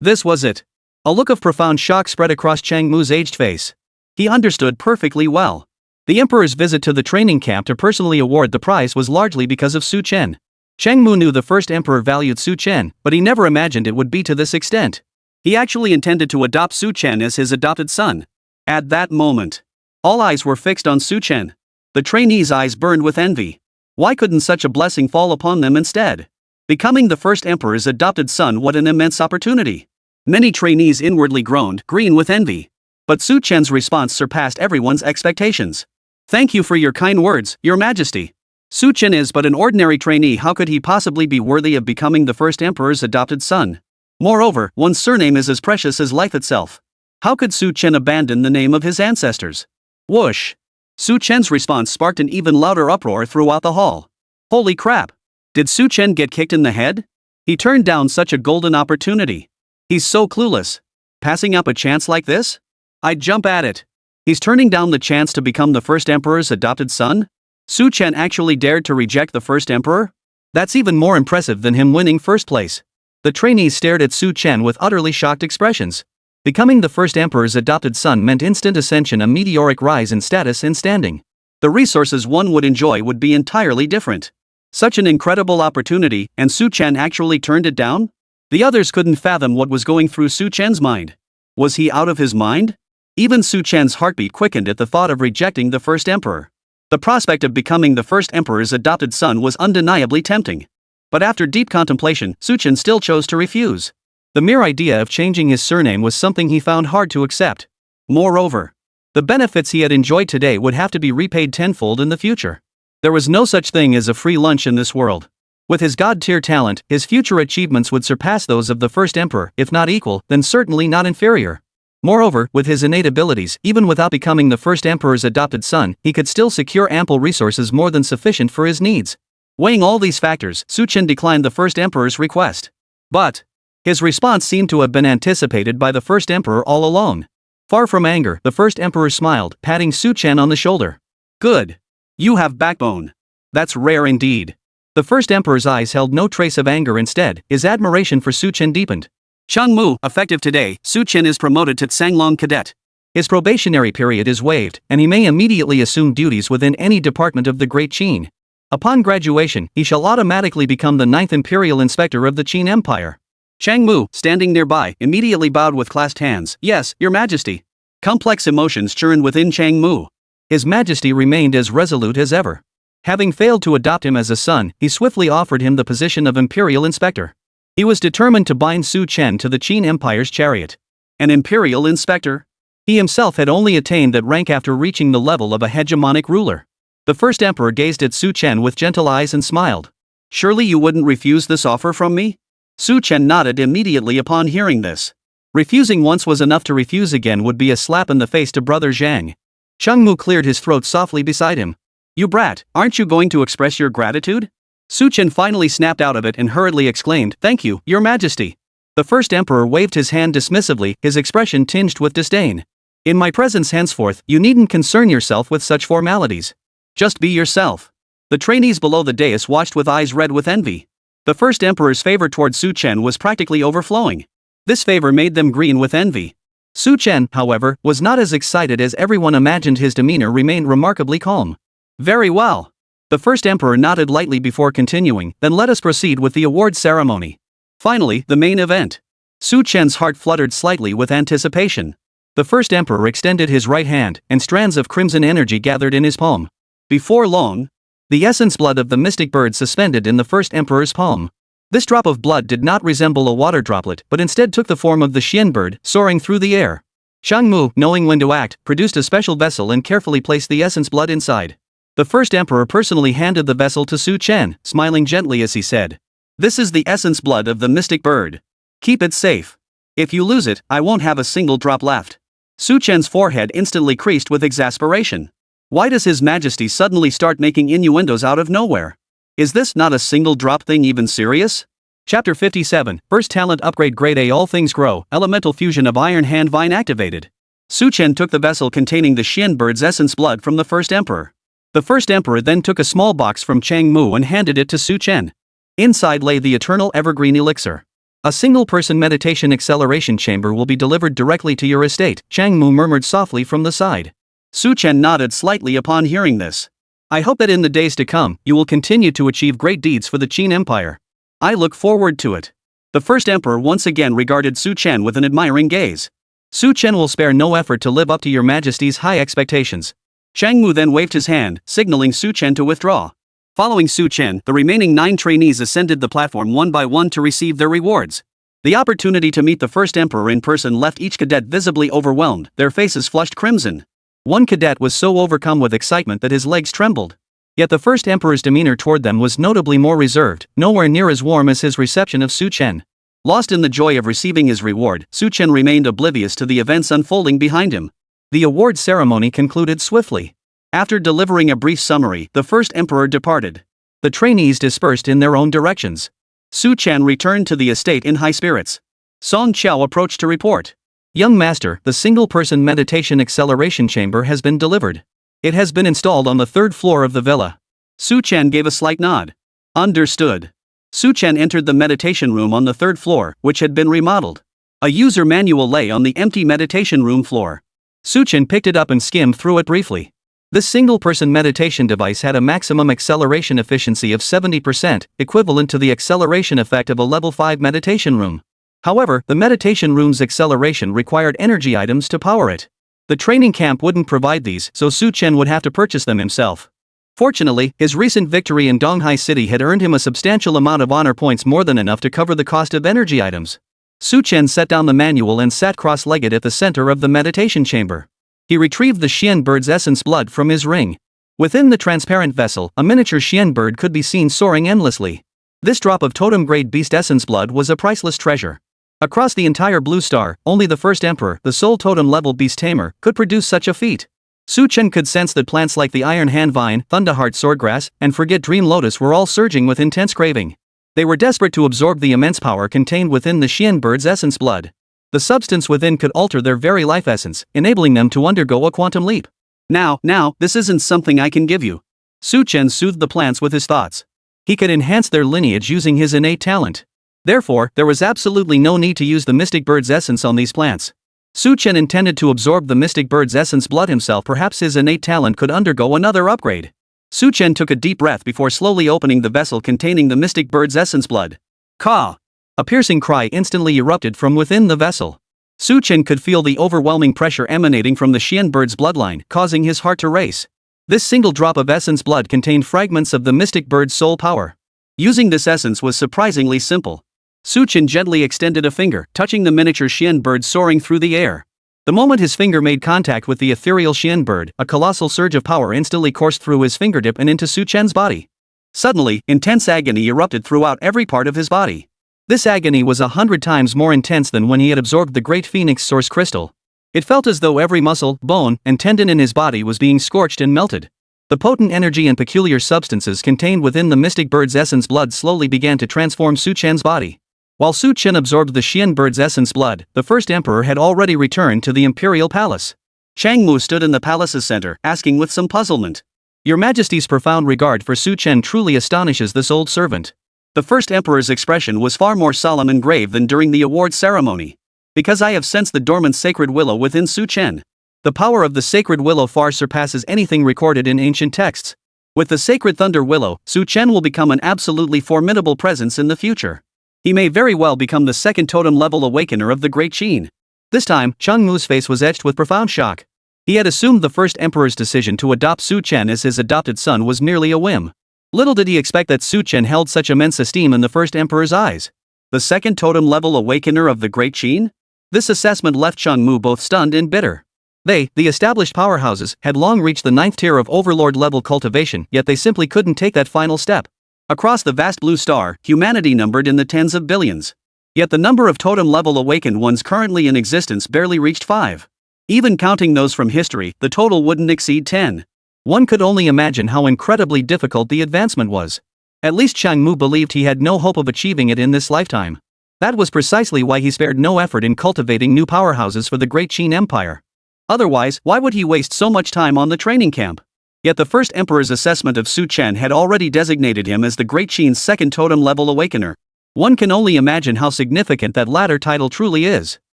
This was it. A look of profound shock spread across Chang Mu's aged face. He understood perfectly well. The emperor's visit to the training camp to personally award the prize was largely because of Su Chen. Chang Mu knew the first emperor valued Su Chen, but he never imagined it would be to this extent. He actually intended to adopt Su Chen as his adopted son. At that moment, all eyes were fixed on Su Chen. The trainees' eyes burned with envy. Why couldn't such a blessing fall upon them instead? Becoming the first emperor's adopted son, what an immense opportunity. Many trainees inwardly groaned, green with envy. But Su Chen's response surpassed everyone's expectations. Thank you for your kind words, Your Majesty. Su Chen is but an ordinary trainee. How could he possibly be worthy of becoming the first emperor's adopted son? Moreover, one's surname is as precious as life itself. How could Su Chen abandon the name of his ancestors? Whoosh! Su Chen's response sparked an even louder uproar throughout the hall. Holy crap! Did Su Chen get kicked in the head? He turned down such a golden opportunity. He's so clueless. Passing up a chance like this? I'd jump at it. He's turning down the chance to become the first emperor's adopted son? Su Chen actually dared to reject the first emperor? That's even more impressive than him winning first place. The trainees stared at Su Chen with utterly shocked expressions. Becoming the first emperor's adopted son meant instant ascension, a meteoric rise in status and standing. The resources one would enjoy would be entirely different. Such an incredible opportunity, and Su Chen actually turned it down? The others couldn't fathom what was going through Su Chen's mind. Was he out of his mind? Even Su Chen's heartbeat quickened at the thought of rejecting the first emperor. The prospect of becoming the first emperor's adopted son was undeniably tempting. But after deep contemplation, Su Chen still chose to refuse. The mere idea of changing his surname was something he found hard to accept. Moreover, the benefits he had enjoyed today would have to be repaid tenfold in the future. There was no such thing as a free lunch in this world. With his god-tier talent, his future achievements would surpass those of the first emperor, if not equal, then certainly not inferior. Moreover, with his innate abilities, even without becoming the first emperor's adopted son, he could still secure ample resources more than sufficient for his needs. Weighing all these factors, Su Chen declined the first emperor's request. But his response seemed to have been anticipated by the first emperor all along. Far from anger, the first emperor smiled, patting Su Chen on the shoulder. Good. You have backbone. That's rare indeed. The first emperor's eyes held no trace of anger. Instead, his admiration for Su Chen deepened. Changmu, effective today, Su Chen is promoted to Tsanglong Cadet. His probationary period is waived, and he may immediately assume duties within any department of the Great Qin. Upon graduation, he shall automatically become the 9th Imperial Inspector of the Qin Empire. Changmu, standing nearby, immediately bowed with clasped hands. Yes, Your Majesty. Complex emotions churned within Changmu. His Majesty remained as resolute as ever. Having failed to adopt him as a son, he swiftly offered him the position of Imperial Inspector. He was determined to bind Su Chen to the Qin Empire's chariot. An Imperial Inspector? He himself had only attained that rank after reaching the level of a hegemonic ruler. The first emperor gazed at Su Chen with gentle eyes and smiled. Surely you wouldn't refuse this offer from me? Su Chen nodded immediately upon hearing this. Refusing once was enough. To refuse again would be a slap in the face to Brother Zhang. Changmu cleared his throat softly beside him. You brat, aren't you going to express your gratitude? Su Chen finally snapped out of it and hurriedly exclaimed, Thank you, Your Majesty. The first emperor waved his hand dismissively, his expression tinged with disdain. In my presence henceforth, you needn't concern yourself with such formalities. Just be yourself. The trainees below the dais watched with eyes red with envy. The first emperor's favor toward Su Chen was practically overflowing. This favor made them green with envy. Su Chen, however, was not as excited as everyone imagined. His demeanor remained remarkably calm. Very well. The first emperor nodded lightly before continuing, then let us proceed with the award ceremony. Finally, the main event. Su Chen's heart fluttered slightly with anticipation. The first emperor extended his right hand, and strands of crimson energy gathered in his palm. Before long, the essence blood of the mystic bird suspended in the first emperor's palm. This drop of blood did not resemble a water droplet, but instead took the form of the Xian bird, soaring through the air. Changmu, knowing when to act, produced a special vessel and carefully placed the essence blood inside. The first emperor personally handed the vessel to Su Chen, smiling gently as he said, This is the essence blood of the mystic bird. Keep it safe. If you lose it, I won't have a single drop left. Su Chen's forehead instantly creased with exasperation. Why does His Majesty suddenly start making innuendos out of nowhere? Is this not a single drop thing even serious? Chapter 57, First Talent Upgrade Grade A. All things grow, elemental fusion of iron hand vine activated. Su Chen took the vessel containing the Xian bird's essence blood from the first emperor. The first emperor then took a small box from Changmu and handed it to Su Chen. Inside lay the eternal evergreen elixir. A single-person meditation acceleration chamber will be delivered directly to your estate, Changmu murmured softly from the side. Su Chen nodded slightly upon hearing this. I hope that in the days to come, you will continue to achieve great deeds for the Qin Empire. I look forward to it. The first emperor once again regarded Su Chen with an admiring gaze. Su Chen will spare no effort to live up to your Majesty's high expectations. Changmu then waved his hand, signaling Su Chen to withdraw. Following Su Chen, the remaining 9 trainees ascended the platform one by one to receive their rewards. The opportunity to meet the first emperor in person left each cadet visibly overwhelmed, their faces flushed crimson. One cadet was so overcome with excitement that his legs trembled. Yet the first emperor's demeanor toward them was notably more reserved, nowhere near as warm as his reception of Su Chen. Lost in the joy of receiving his reward, Su Chen remained oblivious to the events unfolding behind him. The award ceremony concluded swiftly. After delivering a brief summary, the first emperor departed. The trainees dispersed in their own directions. Su Chen returned to the estate in high spirits. Song Qiao approached to report. Young master, the single-person meditation acceleration chamber has been delivered. It has been installed on the third floor of the villa. Su Chen gave a slight nod. Understood. Su Chen entered the meditation room on the third floor, which had been remodeled. A user manual lay on the empty meditation room floor. Su Chen picked it up and skimmed through it briefly. This single-person meditation device had a maximum acceleration efficiency of 70%, equivalent to the acceleration effect of a level 5 meditation room. However, the meditation room's acceleration required energy items to power it. The training camp wouldn't provide these, so Su Chen would have to purchase them himself. Fortunately, his recent victory in Donghai City had earned him a substantial amount of honor points, more than enough to cover the cost of energy items. Su Chen set down the manual and sat cross-legged at the center of the meditation chamber. He retrieved the Xian bird's essence blood from his ring. Within the transparent vessel, a miniature Xian bird could be seen soaring endlessly. This drop of totem-grade beast essence blood was a priceless treasure. Across the entire Blue Star, only the first emperor, the sole totem-level beast tamer, could produce such a feat. Su Chen could sense that plants like the Iron Hand Vine, Thunderheart Swordgrass, and Forget Dream Lotus were all surging with intense craving. They were desperate to absorb the immense power contained within the Xian bird's essence blood. The substance within could alter their very life essence, enabling them to undergo a quantum leap. Now, this isn't something I can give you. Su Chen soothed the plants with his thoughts. He could enhance their lineage using his innate talent. Therefore, there was absolutely no need to use the mystic bird's essence on these plants. Su Chen intended to absorb the mystic bird's essence blood himself. Perhaps his innate talent could undergo another upgrade. Su Chen took a deep breath before slowly opening the vessel containing the mystic bird's essence blood. Caw! A piercing cry instantly erupted from within the vessel. Su Chen could feel the overwhelming pressure emanating from the Xian bird's bloodline, causing his heart to race. This single drop of essence blood contained fragments of the mystic bird's soul power. Using this essence was surprisingly simple. Su Chen gently extended a finger, touching the miniature Xian bird soaring through the air. The moment his finger made contact with the ethereal Xian bird, a colossal surge of power instantly coursed through his fingertip and into Su Chen's body. Suddenly, intense agony erupted throughout every part of his body. This agony was 100 times more intense than when he had absorbed the Great Phoenix Source Crystal. It felt as though every muscle, bone, and tendon in his body was being scorched and melted. The potent energy and peculiar substances contained within the mystic bird's essence blood slowly began to transform Su Chen's body. While Su Chen absorbed the Xian bird's essence blood, the first emperor had already returned to the imperial palace. Chang Mu stood in the palace's center, asking with some puzzlement. Your Majesty's profound regard for Su Chen truly astonishes this old servant. The first emperor's expression was far more solemn and grave than during the award ceremony. Because I have sensed the dormant sacred willow within Su Chen. The power of the sacred willow far surpasses anything recorded in ancient texts. With the sacred thunder willow, Su Chen will become an absolutely formidable presence in the future. He may very well become the second totem-level awakener of the Great Qin. This time, Chang Mu's face was etched with profound shock. He had assumed the first emperor's decision to adopt Su Chen as his adopted son was merely a whim. Little did he expect that Su Chen held such immense esteem in the first emperor's eyes. The second totem-level awakener of the Great Qin? This assessment left Chang Mu both stunned and bitter. They, the established powerhouses, had long reached the 9th tier of overlord-level cultivation, yet they simply couldn't take that final step. Across the vast blue star, humanity numbered in the tens of billions. Yet the number of totem-level awakened ones currently in existence barely reached 5. Even counting those from history, the total wouldn't exceed 10. One could only imagine how incredibly difficult the advancement was. At least Chang Mu believed he had no hope of achieving it in this lifetime. That was precisely why he spared no effort in cultivating new powerhouses for the Great Qin Empire. Otherwise, why would he waste so much time on the training camp? Yet the first emperor's assessment of Su Chen had already designated him as the Great Qin's second totem-level awakener. One can only imagine how significant that latter title truly is.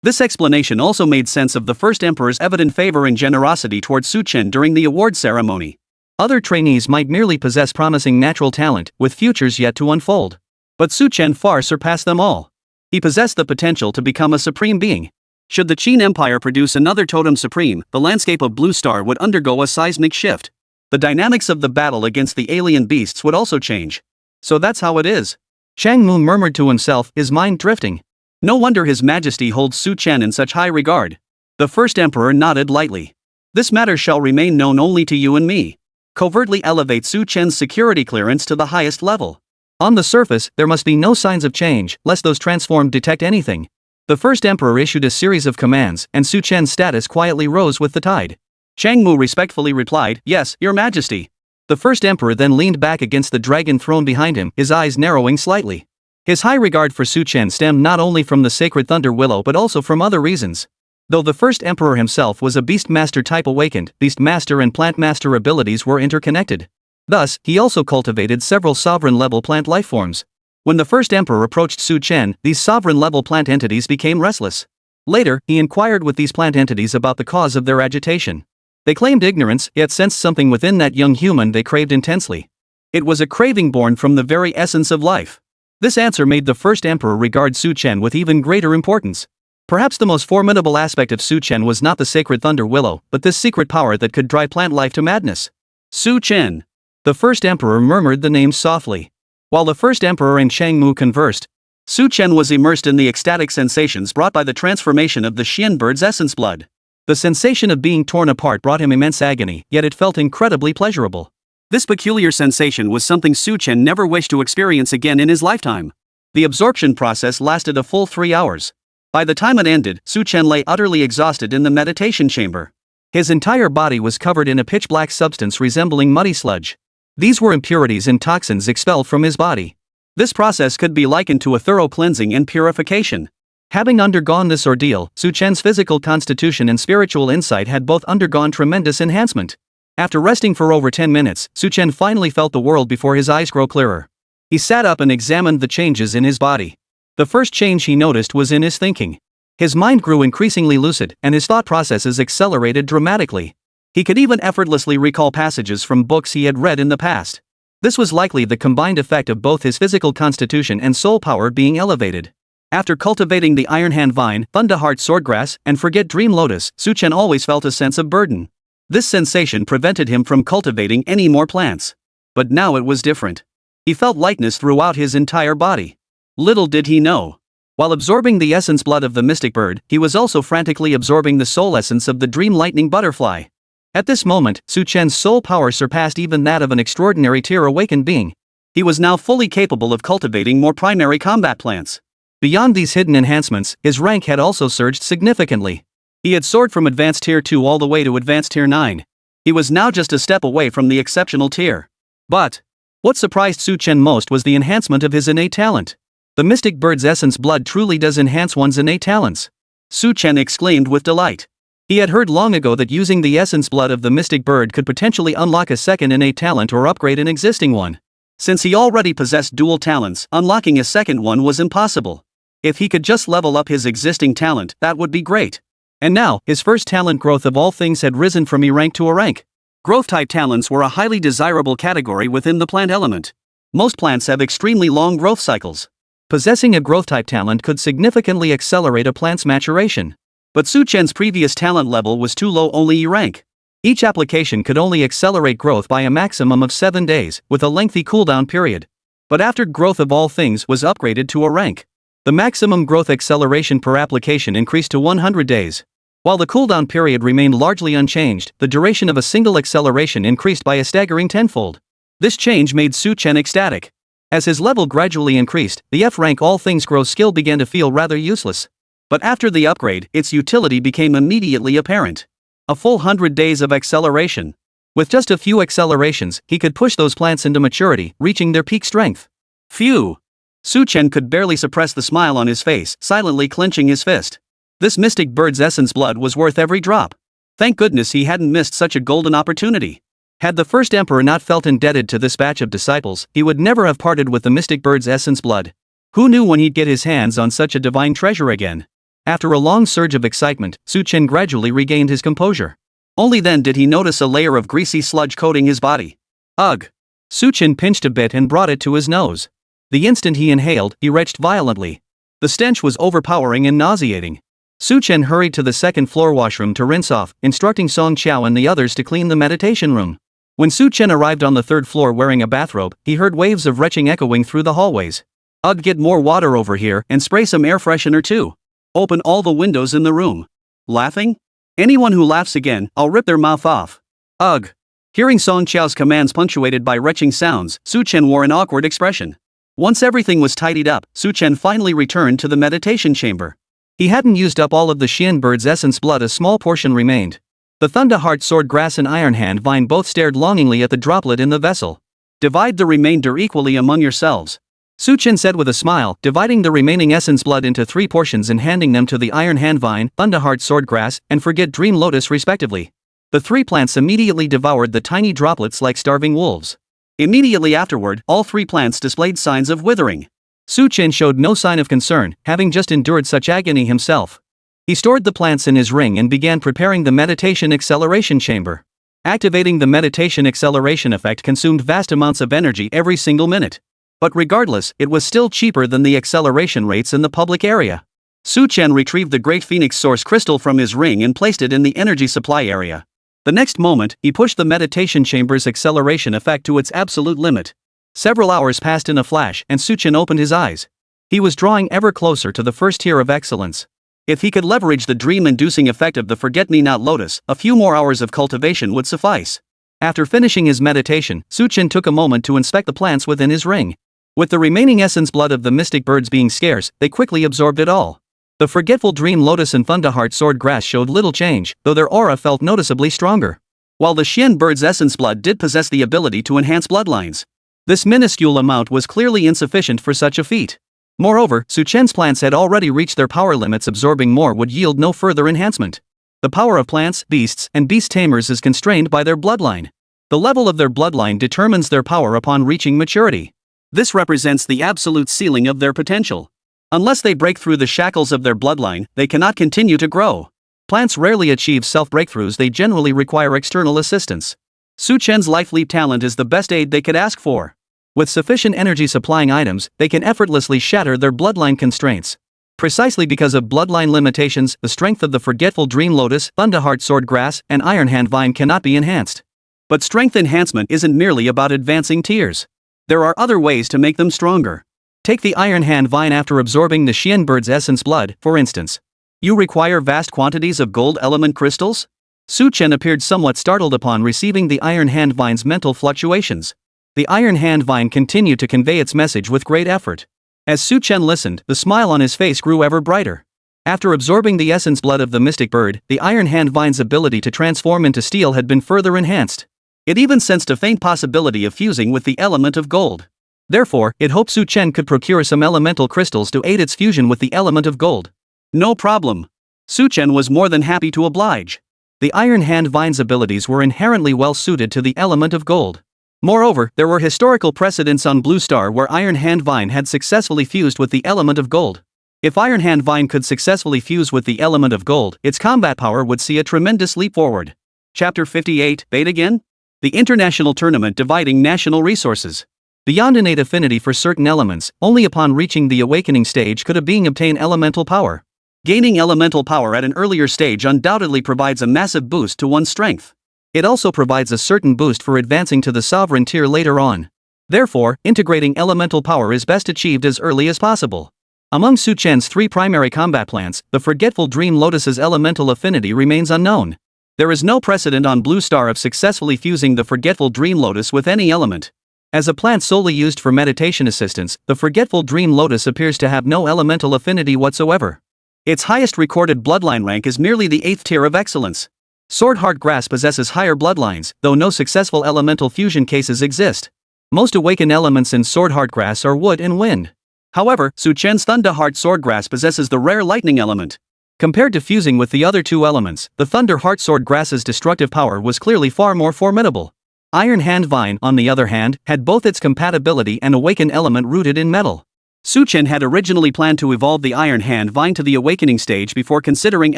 This explanation also made sense of the first emperor's evident favor and generosity towards Su Chen during the award ceremony. Other trainees might merely possess promising natural talent, with futures yet to unfold. But Su Chen far surpassed them all. He possessed the potential to become a supreme being. Should the Qin Empire produce another totem supreme, the landscape of Blue Star would undergo a seismic shift. The dynamics of the battle against the alien beasts would also change. So that's how it is. Chang Mu murmured to himself, his mind drifting. No wonder His Majesty holds Su Chen in such high regard. The first emperor nodded lightly. This matter shall remain known only to you and me. Covertly elevate Su Chen's security clearance to the highest level. On the surface, there must be no signs of change, lest those transformed detect anything. The first emperor issued a series of commands, and Su Chen's status quietly rose with the tide. Changmu respectfully replied, "Yes, your majesty." The first emperor then leaned back against the dragon throne behind him, his eyes narrowing slightly. His high regard for Su Chen stemmed not only from the sacred thunder willow but also from other reasons. Though the first emperor himself was a beast master type awakened, beast master and plant master abilities were interconnected. Thus, he also cultivated several sovereign-level plant lifeforms. When the first emperor approached Su Chen, these sovereign-level plant entities became restless. Later, he inquired with these plant entities about the cause of their agitation. They claimed ignorance, yet sensed something within that young human they craved intensely. It was a craving born from the very essence of life. This answer made the first emperor regard Su Chen with even greater importance. Perhaps the most formidable aspect of Su Chen was not the sacred thunder willow, but this secret power that could drive plant life to madness. Su Chen. The first emperor murmured the name softly. While the first emperor and Changmu conversed, Su Chen was immersed in the ecstatic sensations brought by the transformation of the Xian bird's essence blood. The sensation of being torn apart brought him immense agony, yet it felt incredibly pleasurable. This peculiar sensation was something Su Chen never wished to experience again in his lifetime. The absorption process lasted a full 3 hours. By the time it ended, Su Chen lay utterly exhausted in the meditation chamber. His entire body was covered in a pitch-black substance resembling muddy sludge. These were impurities and toxins expelled from his body. This process could be likened to a thorough cleansing and purification. Having undergone this ordeal, Su Chen's physical constitution and spiritual insight had both undergone tremendous enhancement. After resting for over 10 minutes, Su Chen finally felt the world before his eyes grow clearer. He sat up and examined the changes in his body. The first change he noticed was in his thinking. His mind grew increasingly lucid, and his thought processes accelerated dramatically. He could even effortlessly recall passages from books he had read in the past. This was likely the combined effect of both his physical constitution and soul power being elevated. After cultivating the Iron Hand Vine, Thunderheart Swordgrass, and Forget Dream Lotus, Su Chen always felt a sense of burden. This sensation prevented him from cultivating any more plants. But now it was different. He felt lightness throughout his entire body. Little did he know. While absorbing the essence blood of the mystic bird, he was also frantically absorbing the soul essence of the dream lightning butterfly. At this moment, Su Chen's soul power surpassed even that of an extraordinary tier awakened being. He was now fully capable of cultivating more primary combat plants. Beyond these hidden enhancements, his rank had also surged significantly. He had soared from advanced tier 2 all the way to advanced tier 9. He was now just a step away from the exceptional tier. But what surprised Su Chen most was the enhancement of his innate talent. The mystic bird's essence blood truly does enhance one's innate talents. Su Chen exclaimed with delight. He had heard long ago that using the essence blood of the mystic bird could potentially unlock a second innate talent or upgrade an existing one. Since he already possessed dual talents, unlocking a second one was impossible. If he could just level up his existing talent, that would be great. And now, his first talent growth of all things had risen from E rank to A rank. Growth-type talents were a highly desirable category within the plant element. Most plants have extremely long growth cycles. Possessing a growth-type talent could significantly accelerate a plant's maturation. But Su Chen's previous talent level was too low, only E rank. Each application could only accelerate growth by a maximum of 7 days, with a lengthy cooldown period. But after growth of all things was upgraded to A rank, the maximum growth acceleration per application increased to 100 days. While the cooldown period remained largely unchanged, the duration of a single acceleration increased by a staggering tenfold. This change made Su Chen ecstatic. As his level gradually increased, the F rank all things grow skill began to feel rather useless. But after the upgrade, its utility became immediately apparent. A full 100 days of acceleration. With just a few accelerations, he could push those plants into maturity, reaching their peak strength. Phew! Su Chen could barely suppress the smile on his face, silently clenching his fist. This mystic bird's essence blood was worth every drop. Thank goodness he hadn't missed such a golden opportunity. Had the first emperor not felt indebted to this batch of disciples, he would never have parted with the mystic bird's essence blood. Who knew when he'd get his hands on such a divine treasure again? After a long surge of excitement, Su Chen gradually regained his composure. Only then did he notice a layer of greasy sludge coating his body. Ugh! Su Chen pinched a bit and brought it to his nose. The instant he inhaled, he retched violently. The stench was overpowering and nauseating. Su Chen hurried to the second-floor washroom to rinse off, instructing Song Qiao and the others to clean the meditation room. When Su Chen arrived on the third floor wearing a bathrobe, he heard waves of retching echoing through the hallways. Ugh, get more water over here and spray some air freshener too. Open all the windows in the room. Laughing? Anyone who laughs again, I'll rip their mouth off. Ugh. Hearing Song Qiao's commands punctuated by retching sounds, Su Chen wore an awkward expression. Once everything was tidied up, Su Chen finally returned to the meditation chamber. He hadn't used up all of the Xian bird's essence blood, a small portion remained. The Thunder Heart Sword Grass and Iron Hand Vine both stared longingly at the droplet in the vessel. Divide the remainder equally among yourselves. Su Chen said with a smile, dividing the remaining essence blood into 3 portions and handing them to the Iron Hand Vine, Thunder Heart Sword Grass, and Forget Dream Lotus respectively. The 3 plants immediately devoured the tiny droplets like starving wolves. Immediately afterward, all 3 plants displayed signs of withering. Su Chen showed no sign of concern, having just endured such agony himself. He stored the plants in his ring and began preparing the meditation acceleration chamber. Activating the meditation acceleration effect consumed vast amounts of energy every single minute. But regardless, it was still cheaper than the acceleration rates in the public area. Su Chen retrieved the Great Phoenix Source Crystal from his ring and placed it in the energy supply area. The next moment, he pushed the meditation chamber's acceleration effect to its absolute limit. Several hours passed in a flash, and Su Chen opened his eyes. He was drawing ever closer to the first tier of excellence. If he could leverage the dream-inducing effect of the Forget-Me-Not Lotus, a few more hours of cultivation would suffice. After finishing his meditation, Su Chen took a moment to inspect the plants within his ring. With the remaining essence blood of the mystic birds being scarce, they quickly absorbed it all. The Forgetful Dream Lotus and Thunderheart Sword Grass showed little change, though their aura felt noticeably stronger. While the Xian bird's essence blood did possess the ability to enhance bloodlines. This minuscule amount was clearly insufficient for such a feat. Moreover, Su Chen's plants had already reached their power limits. Absorbing more would yield no further enhancement. The power of plants, beasts, and beast tamers is constrained by their bloodline. The level of their bloodline determines their power upon reaching maturity. This represents the absolute ceiling of their potential. Unless they break through the shackles of their bloodline, they cannot continue to grow. Plants rarely achieve self-breakthroughs, they generally require external assistance. Su Chen's Life Leap talent is the best aid they could ask for. With sufficient energy supplying items, they can effortlessly shatter their bloodline constraints. Precisely because of bloodline limitations, the strength of the Forgetful Dream Lotus, Thunderheart Sword Grass, and Iron Hand Vine cannot be enhanced. But strength enhancement isn't merely about advancing tiers. There are other ways to make them stronger. Take the Iron Hand Vine. After absorbing the Xian bird's essence blood, for instance. You require vast quantities of gold element crystals? Su Chen appeared somewhat startled upon receiving the Iron Hand Vine's mental fluctuations. The Iron Hand Vine continued to convey its message with great effort. As Su Chen listened, the smile on his face grew ever brighter. After absorbing the essence blood of the mystic bird, the Iron Hand Vine's ability to transform into steel had been further enhanced. It even sensed a faint possibility of fusing with the element of gold. Therefore, it hoped Su Chen could procure some elemental crystals to aid its fusion with the element of gold. No problem. Su Chen was more than happy to oblige. The Iron Hand Vine's abilities were inherently well suited to the element of gold. Moreover, there were historical precedents on Blue Star where Iron Hand Vine had successfully fused with the element of gold. If Iron Hand Vine could successfully fuse with the element of gold, its combat power would see a tremendous leap forward. Chapter 58, Bait Again? The International Tournament Dividing National Resources. Beyond innate affinity for certain elements, only upon reaching the awakening stage could a being obtain elemental power. Gaining elemental power at an earlier stage undoubtedly provides a massive boost to one's strength. It also provides a certain boost for advancing to the sovereign tier later on. Therefore, integrating elemental power is best achieved as early as possible. Among Su Chen's 3 primary combat plants, the Forgetful Dream Lotus's elemental affinity remains unknown. There is no precedent on Blue Star of successfully fusing the Forgetful Dream Lotus with any element. As a plant solely used for meditation assistance, the Forgetful Dream Lotus appears to have no elemental affinity whatsoever. Its highest recorded bloodline rank is merely the 8th tier of excellence. Swordheart Grass possesses higher bloodlines, though no successful elemental fusion cases exist. Most awakened elements in Swordheart Grass are wood and wind. However, Su Chen's Thunderheart Sword Grass possesses the rare lightning element. Compared to fusing with the other 2 elements, the Thunderheart Sword Grass's destructive power was clearly far more formidable. Iron Hand Vine, on the other hand, had both its compatibility and awakened element rooted in metal. Su Chen had originally planned to evolve the Iron Hand Vine to the awakening stage before considering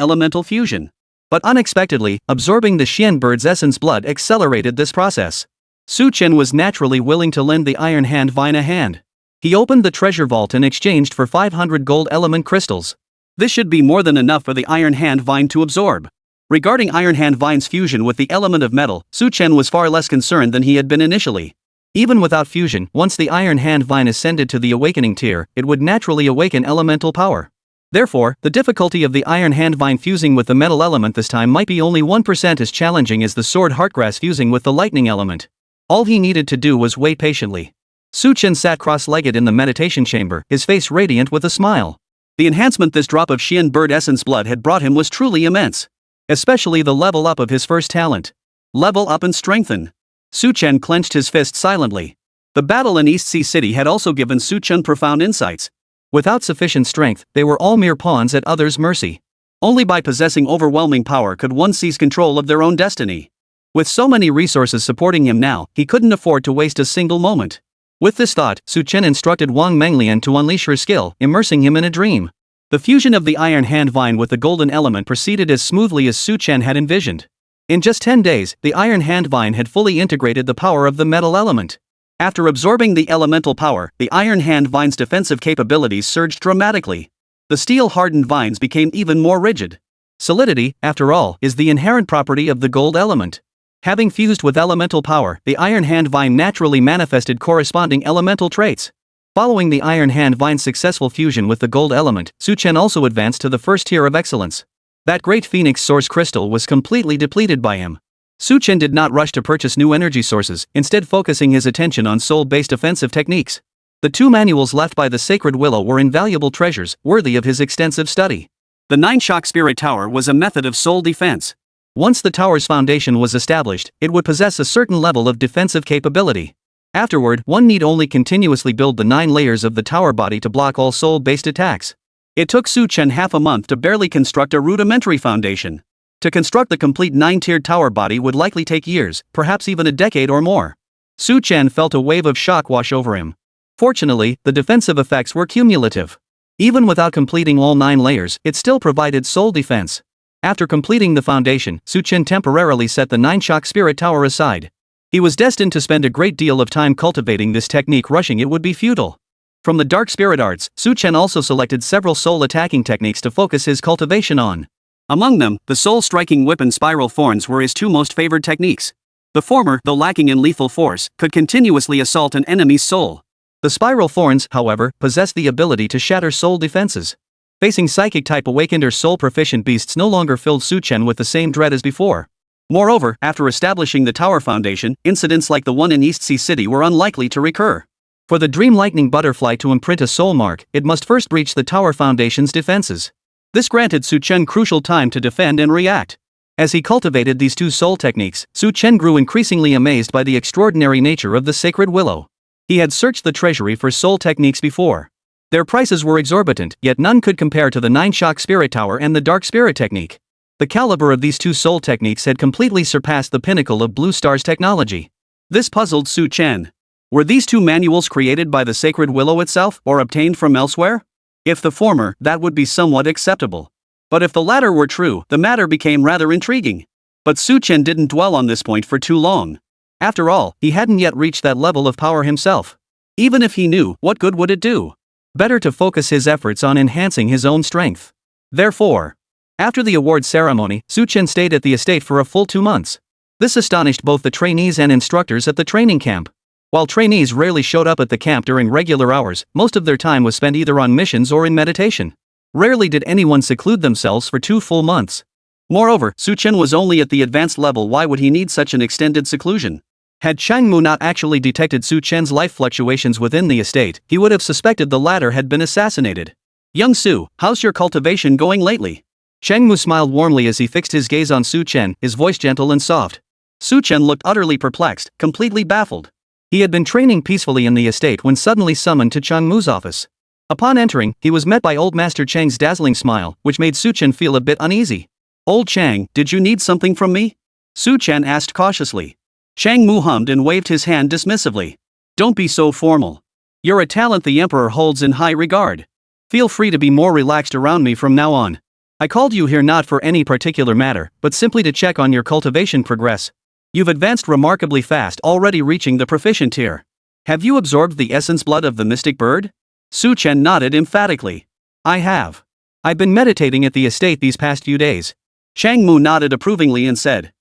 elemental fusion. But unexpectedly, absorbing the Xian bird's essence blood accelerated this process. Su Chen was naturally willing to lend the Iron Hand Vine a hand. He opened the treasure vault and exchanged for 500 gold element crystals. This should be more than enough for the Iron Hand Vine to absorb. Regarding Iron Hand Vine's fusion with the element of metal, Su Chen was far less concerned than he had been initially. Even without fusion, once the Iron Hand Vine ascended to the awakening tier, it would naturally awaken elemental power. Therefore, the difficulty of the iron hand vine fusing with the metal element this time might be only 1% as challenging as the sword heartgrass fusing with the lightning element. All he needed to do was wait patiently. Su Chen sat cross-legged in the meditation chamber, his face radiant with a smile. The enhancement this drop of Xian bird essence blood had brought him was truly immense. Especially the level up of his first talent. Level up and strengthen. Su Chen clenched his fist silently. The battle in East Sea City had also given Su Chen profound insights. Without sufficient strength, they were all mere pawns at others' mercy. Only by possessing overwhelming power could one seize control of their own destiny. With so many resources supporting him now, he couldn't afford to waste a single moment. With this thought, Su Chen instructed Wang Menglian to unleash her skill, immersing him in a dream. The fusion of the iron hand vine with the golden element proceeded as smoothly as Su Chen had envisioned. In just 10 days, the iron hand vine had fully integrated the power of the metal element. After absorbing the elemental power, the iron hand vine's defensive capabilities surged dramatically. The steel-hardened vines became even more rigid. Solidity, after all, is the inherent property of the gold element. Having fused with elemental power, the iron hand vine naturally manifested corresponding elemental traits. Following the iron hand vine's successful fusion with the gold element, Su Chen also advanced to the first tier of excellence. That great phoenix source crystal was completely depleted by him. Su Chen did not rush to purchase new energy sources, instead focusing his attention on soul-based offensive techniques. The 2 manuals left by the Sacred Willow were invaluable treasures, worthy of his extensive study. The 9-shock spirit tower was a method of soul defense. Once the tower's foundation was established, it would possess a certain level of defensive capability. Afterward, one need only continuously build the 9 layers of the tower body to block all soul-based attacks. It took Su Chen half a month to barely construct a rudimentary foundation. To construct the complete 9-tiered tower body would likely take years, perhaps even a decade or more. Su Chen felt a wave of shock wash over him. Fortunately, the defensive effects were cumulative. Even without completing all 9 layers, it still provided soul defense. After completing the foundation, Su Chen temporarily set the 9-shock spirit tower aside. He was destined to spend a great deal of time cultivating this technique, rushing it would be futile. From the dark spirit arts, Su Chen also selected several soul attacking techniques to focus his cultivation on. Among them, the soul-striking whip and spiral thorns were his 2 most favored techniques. The former, though lacking in lethal force, could continuously assault an enemy's soul. The spiral thorns, however, possessed the ability to shatter soul defenses. Facing psychic-type awakened or soul-proficient beasts no longer filled Su Chen with the same dread as before. Moreover, after establishing the tower foundation, incidents like the one in East Sea City were unlikely to recur. For the dream lightning butterfly to imprint a soul mark, it must first breach the tower foundation's defenses. This granted Su Chen crucial time to defend and react. As he cultivated these 2 soul techniques, Su Chen grew increasingly amazed by the extraordinary nature of the Sacred Willow. He had searched the treasury for soul techniques before. Their prices were exorbitant, yet none could compare to the 9-shock spirit tower and the dark spirit technique. The caliber of these 2 soul techniques had completely surpassed the pinnacle of Blue Star's technology. This puzzled Su Chen. Were these 2 manuals created by the Sacred Willow itself, or obtained from elsewhere? If the former, that would be somewhat acceptable. But if the latter were true, the matter became rather intriguing. But Su Chen didn't dwell on this point for too long. After all, he hadn't yet reached that level of power himself. Even if he knew, what good would it do? Better to focus his efforts on enhancing his own strength. Therefore, after the award ceremony, Su Chen stayed at the estate for a full 2 months. This astonished both the trainees and instructors at the training camp. While trainees rarely showed up at the camp during regular hours, most of their time was spent either on missions or in meditation. Rarely did anyone seclude themselves for 2 full months. Moreover, Su Chen was only at the advanced level. Why would he need such an extended seclusion? Had Changmu not actually detected Su Chen's life fluctuations within the estate, he would have suspected the latter had been assassinated. Young Su, how's your cultivation going lately? Changmu smiled warmly as he fixed his gaze on Su Chen, his voice gentle and soft. Su Chen looked utterly perplexed, completely baffled. He had been training peacefully in the estate when suddenly summoned to Changmu's office. Upon entering, he was met by Old Master Chang's dazzling smile, which made Su Chen feel a bit uneasy. Old Chang, did you need something from me? Su Chen asked cautiously. Chang Mu hummed and waved his hand dismissively. Don't be so formal. You're a talent the Emperor holds in high regard. Feel free to be more relaxed around me from now on. I called you here not for any particular matter, but simply to check on your cultivation progress. You've advanced remarkably fast, already reaching the proficient tier. Have you absorbed the essence blood of the mystic bird? Su Chen nodded emphatically. I have. I've been meditating at the estate these past few days. Chang Mu nodded approvingly and said,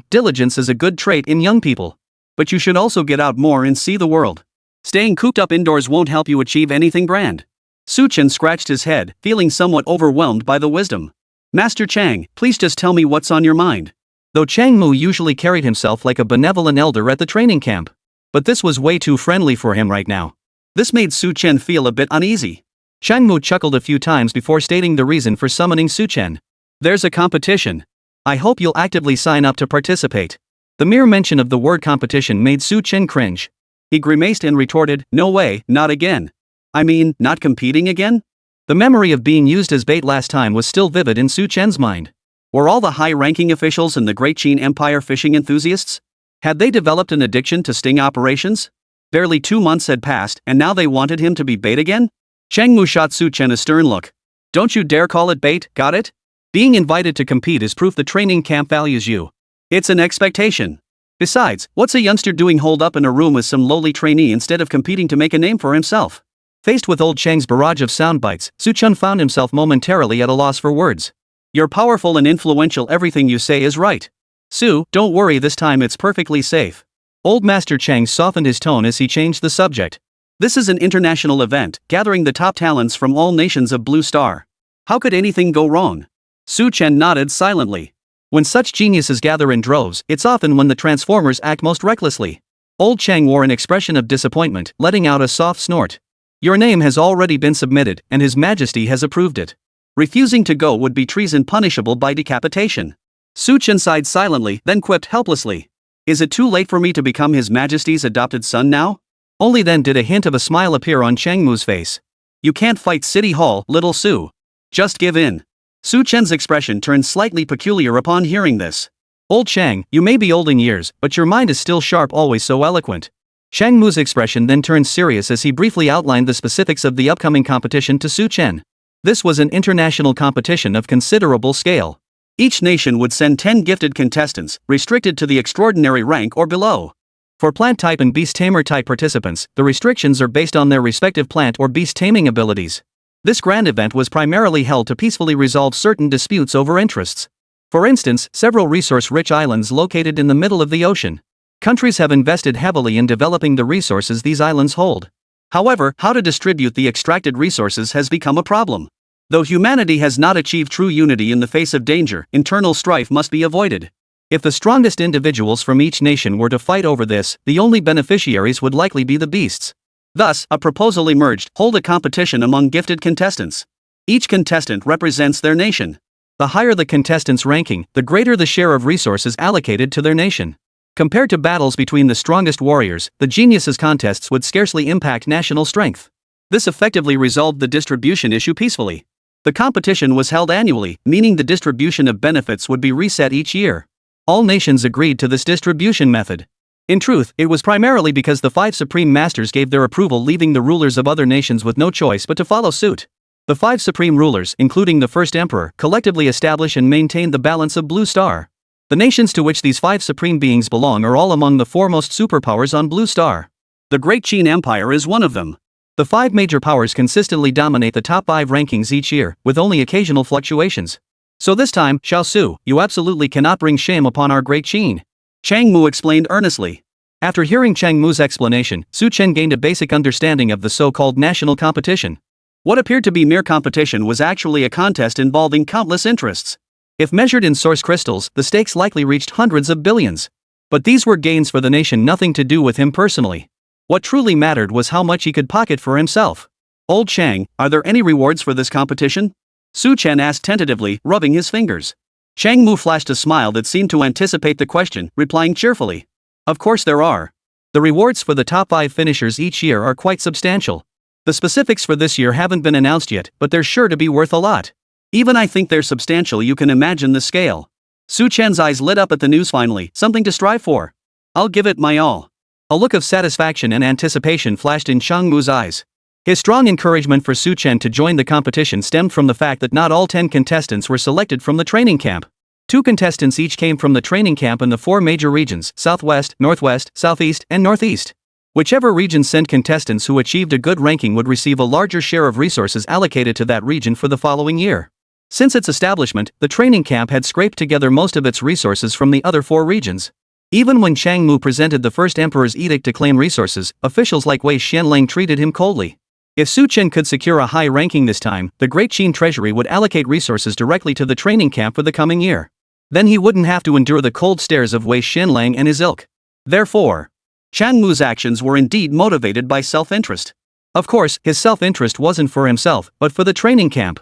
diligence is a good trait in young people. But you should also get out more and see the world. Staying cooped up indoors won't help you achieve anything grand. Su Chen scratched his head, feeling somewhat overwhelmed by the wisdom. Master Chang, please just tell me what's on your mind. Though Chang Mu usually carried himself like a benevolent elder at the training camp. But this was way too friendly for him right now. This made Su Chen feel a bit uneasy. Chang Mu chuckled a few times before stating the reason for summoning Su Chen. There's a competition. I hope you'll actively sign up to participate. The mere mention of the word competition made Su Chen cringe. He grimaced and retorted, no way, not again. I mean, not competing again? The memory of being used as bait last time was still vivid in Su Chen's mind. Were all the high-ranking officials in the Great Qin Empire fishing enthusiasts? Had they developed an addiction to sting operations? Barely 2 months had passed, and now they wanted him to be bait again? Chang Mu shot Su Chen a stern look. Don't you dare call it bait, got it? Being invited to compete is proof the training camp values you. It's an expectation. Besides, what's a youngster doing holed up in a room with some lowly trainee instead of competing to make a name for himself? Faced with old Chang's barrage of sound bites, Su Chen found himself momentarily at a loss for words. You're powerful and influential, everything you say is right. Su, don't worry, this time it's perfectly safe. Old Master Chang softened his tone as he changed the subject. This is an international event, gathering the top talents from all nations of Blue Star. How could anything go wrong? Su Chen nodded silently. When such geniuses gather in droves, it's often when the Transformers act most recklessly. Old Chang wore an expression of disappointment, letting out a soft snort. Your name has already been submitted, and His Majesty has approved it. Refusing to go would be treason punishable by decapitation. Su Chen sighed silently, then quipped helplessly. Is it too late for me to become His Majesty's adopted son now? Only then did a hint of a smile appear on Chang Mu's face. You can't fight City Hall, little Su. Just give in. Su Chen's expression turned slightly peculiar upon hearing this. Old Chang, you may be old in years, but your mind is still sharp, always so eloquent. Chang Mu's expression then turned serious as he briefly outlined the specifics of the upcoming competition to Su Chen. This was an international competition of considerable scale. Each nation would send 10 gifted contestants, restricted to the extraordinary rank or below. For plant type and beast tamer type participants, the restrictions are based on their respective plant or beast taming abilities. This grand event was primarily held to peacefully resolve certain disputes over interests. For instance, several resource-rich islands located in the middle of the ocean. Countries have invested heavily in developing the resources these islands hold. However, how to distribute the extracted resources has become a problem. Though humanity has not achieved true unity in the face of danger, internal strife must be avoided. If the strongest individuals from each nation were to fight over this, the only beneficiaries would likely be the beasts. Thus, a proposal emerged: hold a competition among gifted contestants. Each contestant represents their nation. The higher the contestant's ranking, the greater the share of resources allocated to their nation. Compared to battles between the strongest warriors, the geniuses contests would scarcely impact national strength. This effectively resolved the distribution issue peacefully. The competition was held annually, meaning the distribution of benefits would be reset each year. All nations agreed to this distribution method. In truth, it was primarily because the 5 Supreme Masters gave their approval, leaving the rulers of other nations with no choice but to follow suit. The 5 Supreme Rulers, including the First Emperor, collectively establish and maintain the balance of Blue Star. The nations to which these 5 Supreme Beings belong are all among the foremost superpowers on Blue Star. The Great Qin Empire is one of them. The 5 major powers consistently dominate the top 5 rankings each year, with only occasional fluctuations. So this time, Xiao Su, you absolutely cannot bring shame upon our Great Qin. Chang Mu explained earnestly. After hearing Chang Mu's explanation, Su Chen gained a basic understanding of the so-called national competition. What appeared to be mere competition was actually a contest involving countless interests. If measured in source crystals, the stakes likely reached hundreds of billions. But these were gains for the nation, nothing to do with him personally. What truly mattered was how much he could pocket for himself. Old Chang, are there any rewards for this competition? Su Chen asked tentatively, rubbing his fingers. Chang Mu flashed a smile that seemed to anticipate the question, replying cheerfully. Of course there are. The rewards for the top 5 finishers each year are quite substantial. The specifics for this year haven't been announced yet, but they're sure to be worth a lot. Even I think they're substantial. You can imagine the scale. Su Chen's eyes lit up at the news. Finally, something to strive for. I'll give it my all. A look of satisfaction and anticipation flashed in Chang Mu's eyes. His strong encouragement for Su Chen to join the competition stemmed from the fact that not all 10 contestants were selected from the training camp. 2 contestants each came from the training camp in the 4 major regions: Southwest, Northwest, Southeast, and Northeast. Whichever region sent contestants who achieved a good ranking would receive a larger share of resources allocated to that region for the following year. Since its establishment, the training camp had scraped together most of its resources from the other 4 regions. Even when Chang Mu presented the first emperor's edict to claim resources, officials like Wei Xianlang treated him coldly. If Su Chen could secure a high ranking this time, the Great Qin Treasury would allocate resources directly to the training camp for the coming year. Then he wouldn't have to endure the cold stares of Wei Xinlang and his ilk. Therefore, Chang Mu's actions were indeed motivated by self-interest. Of course, his self-interest wasn't for himself, but for the training camp.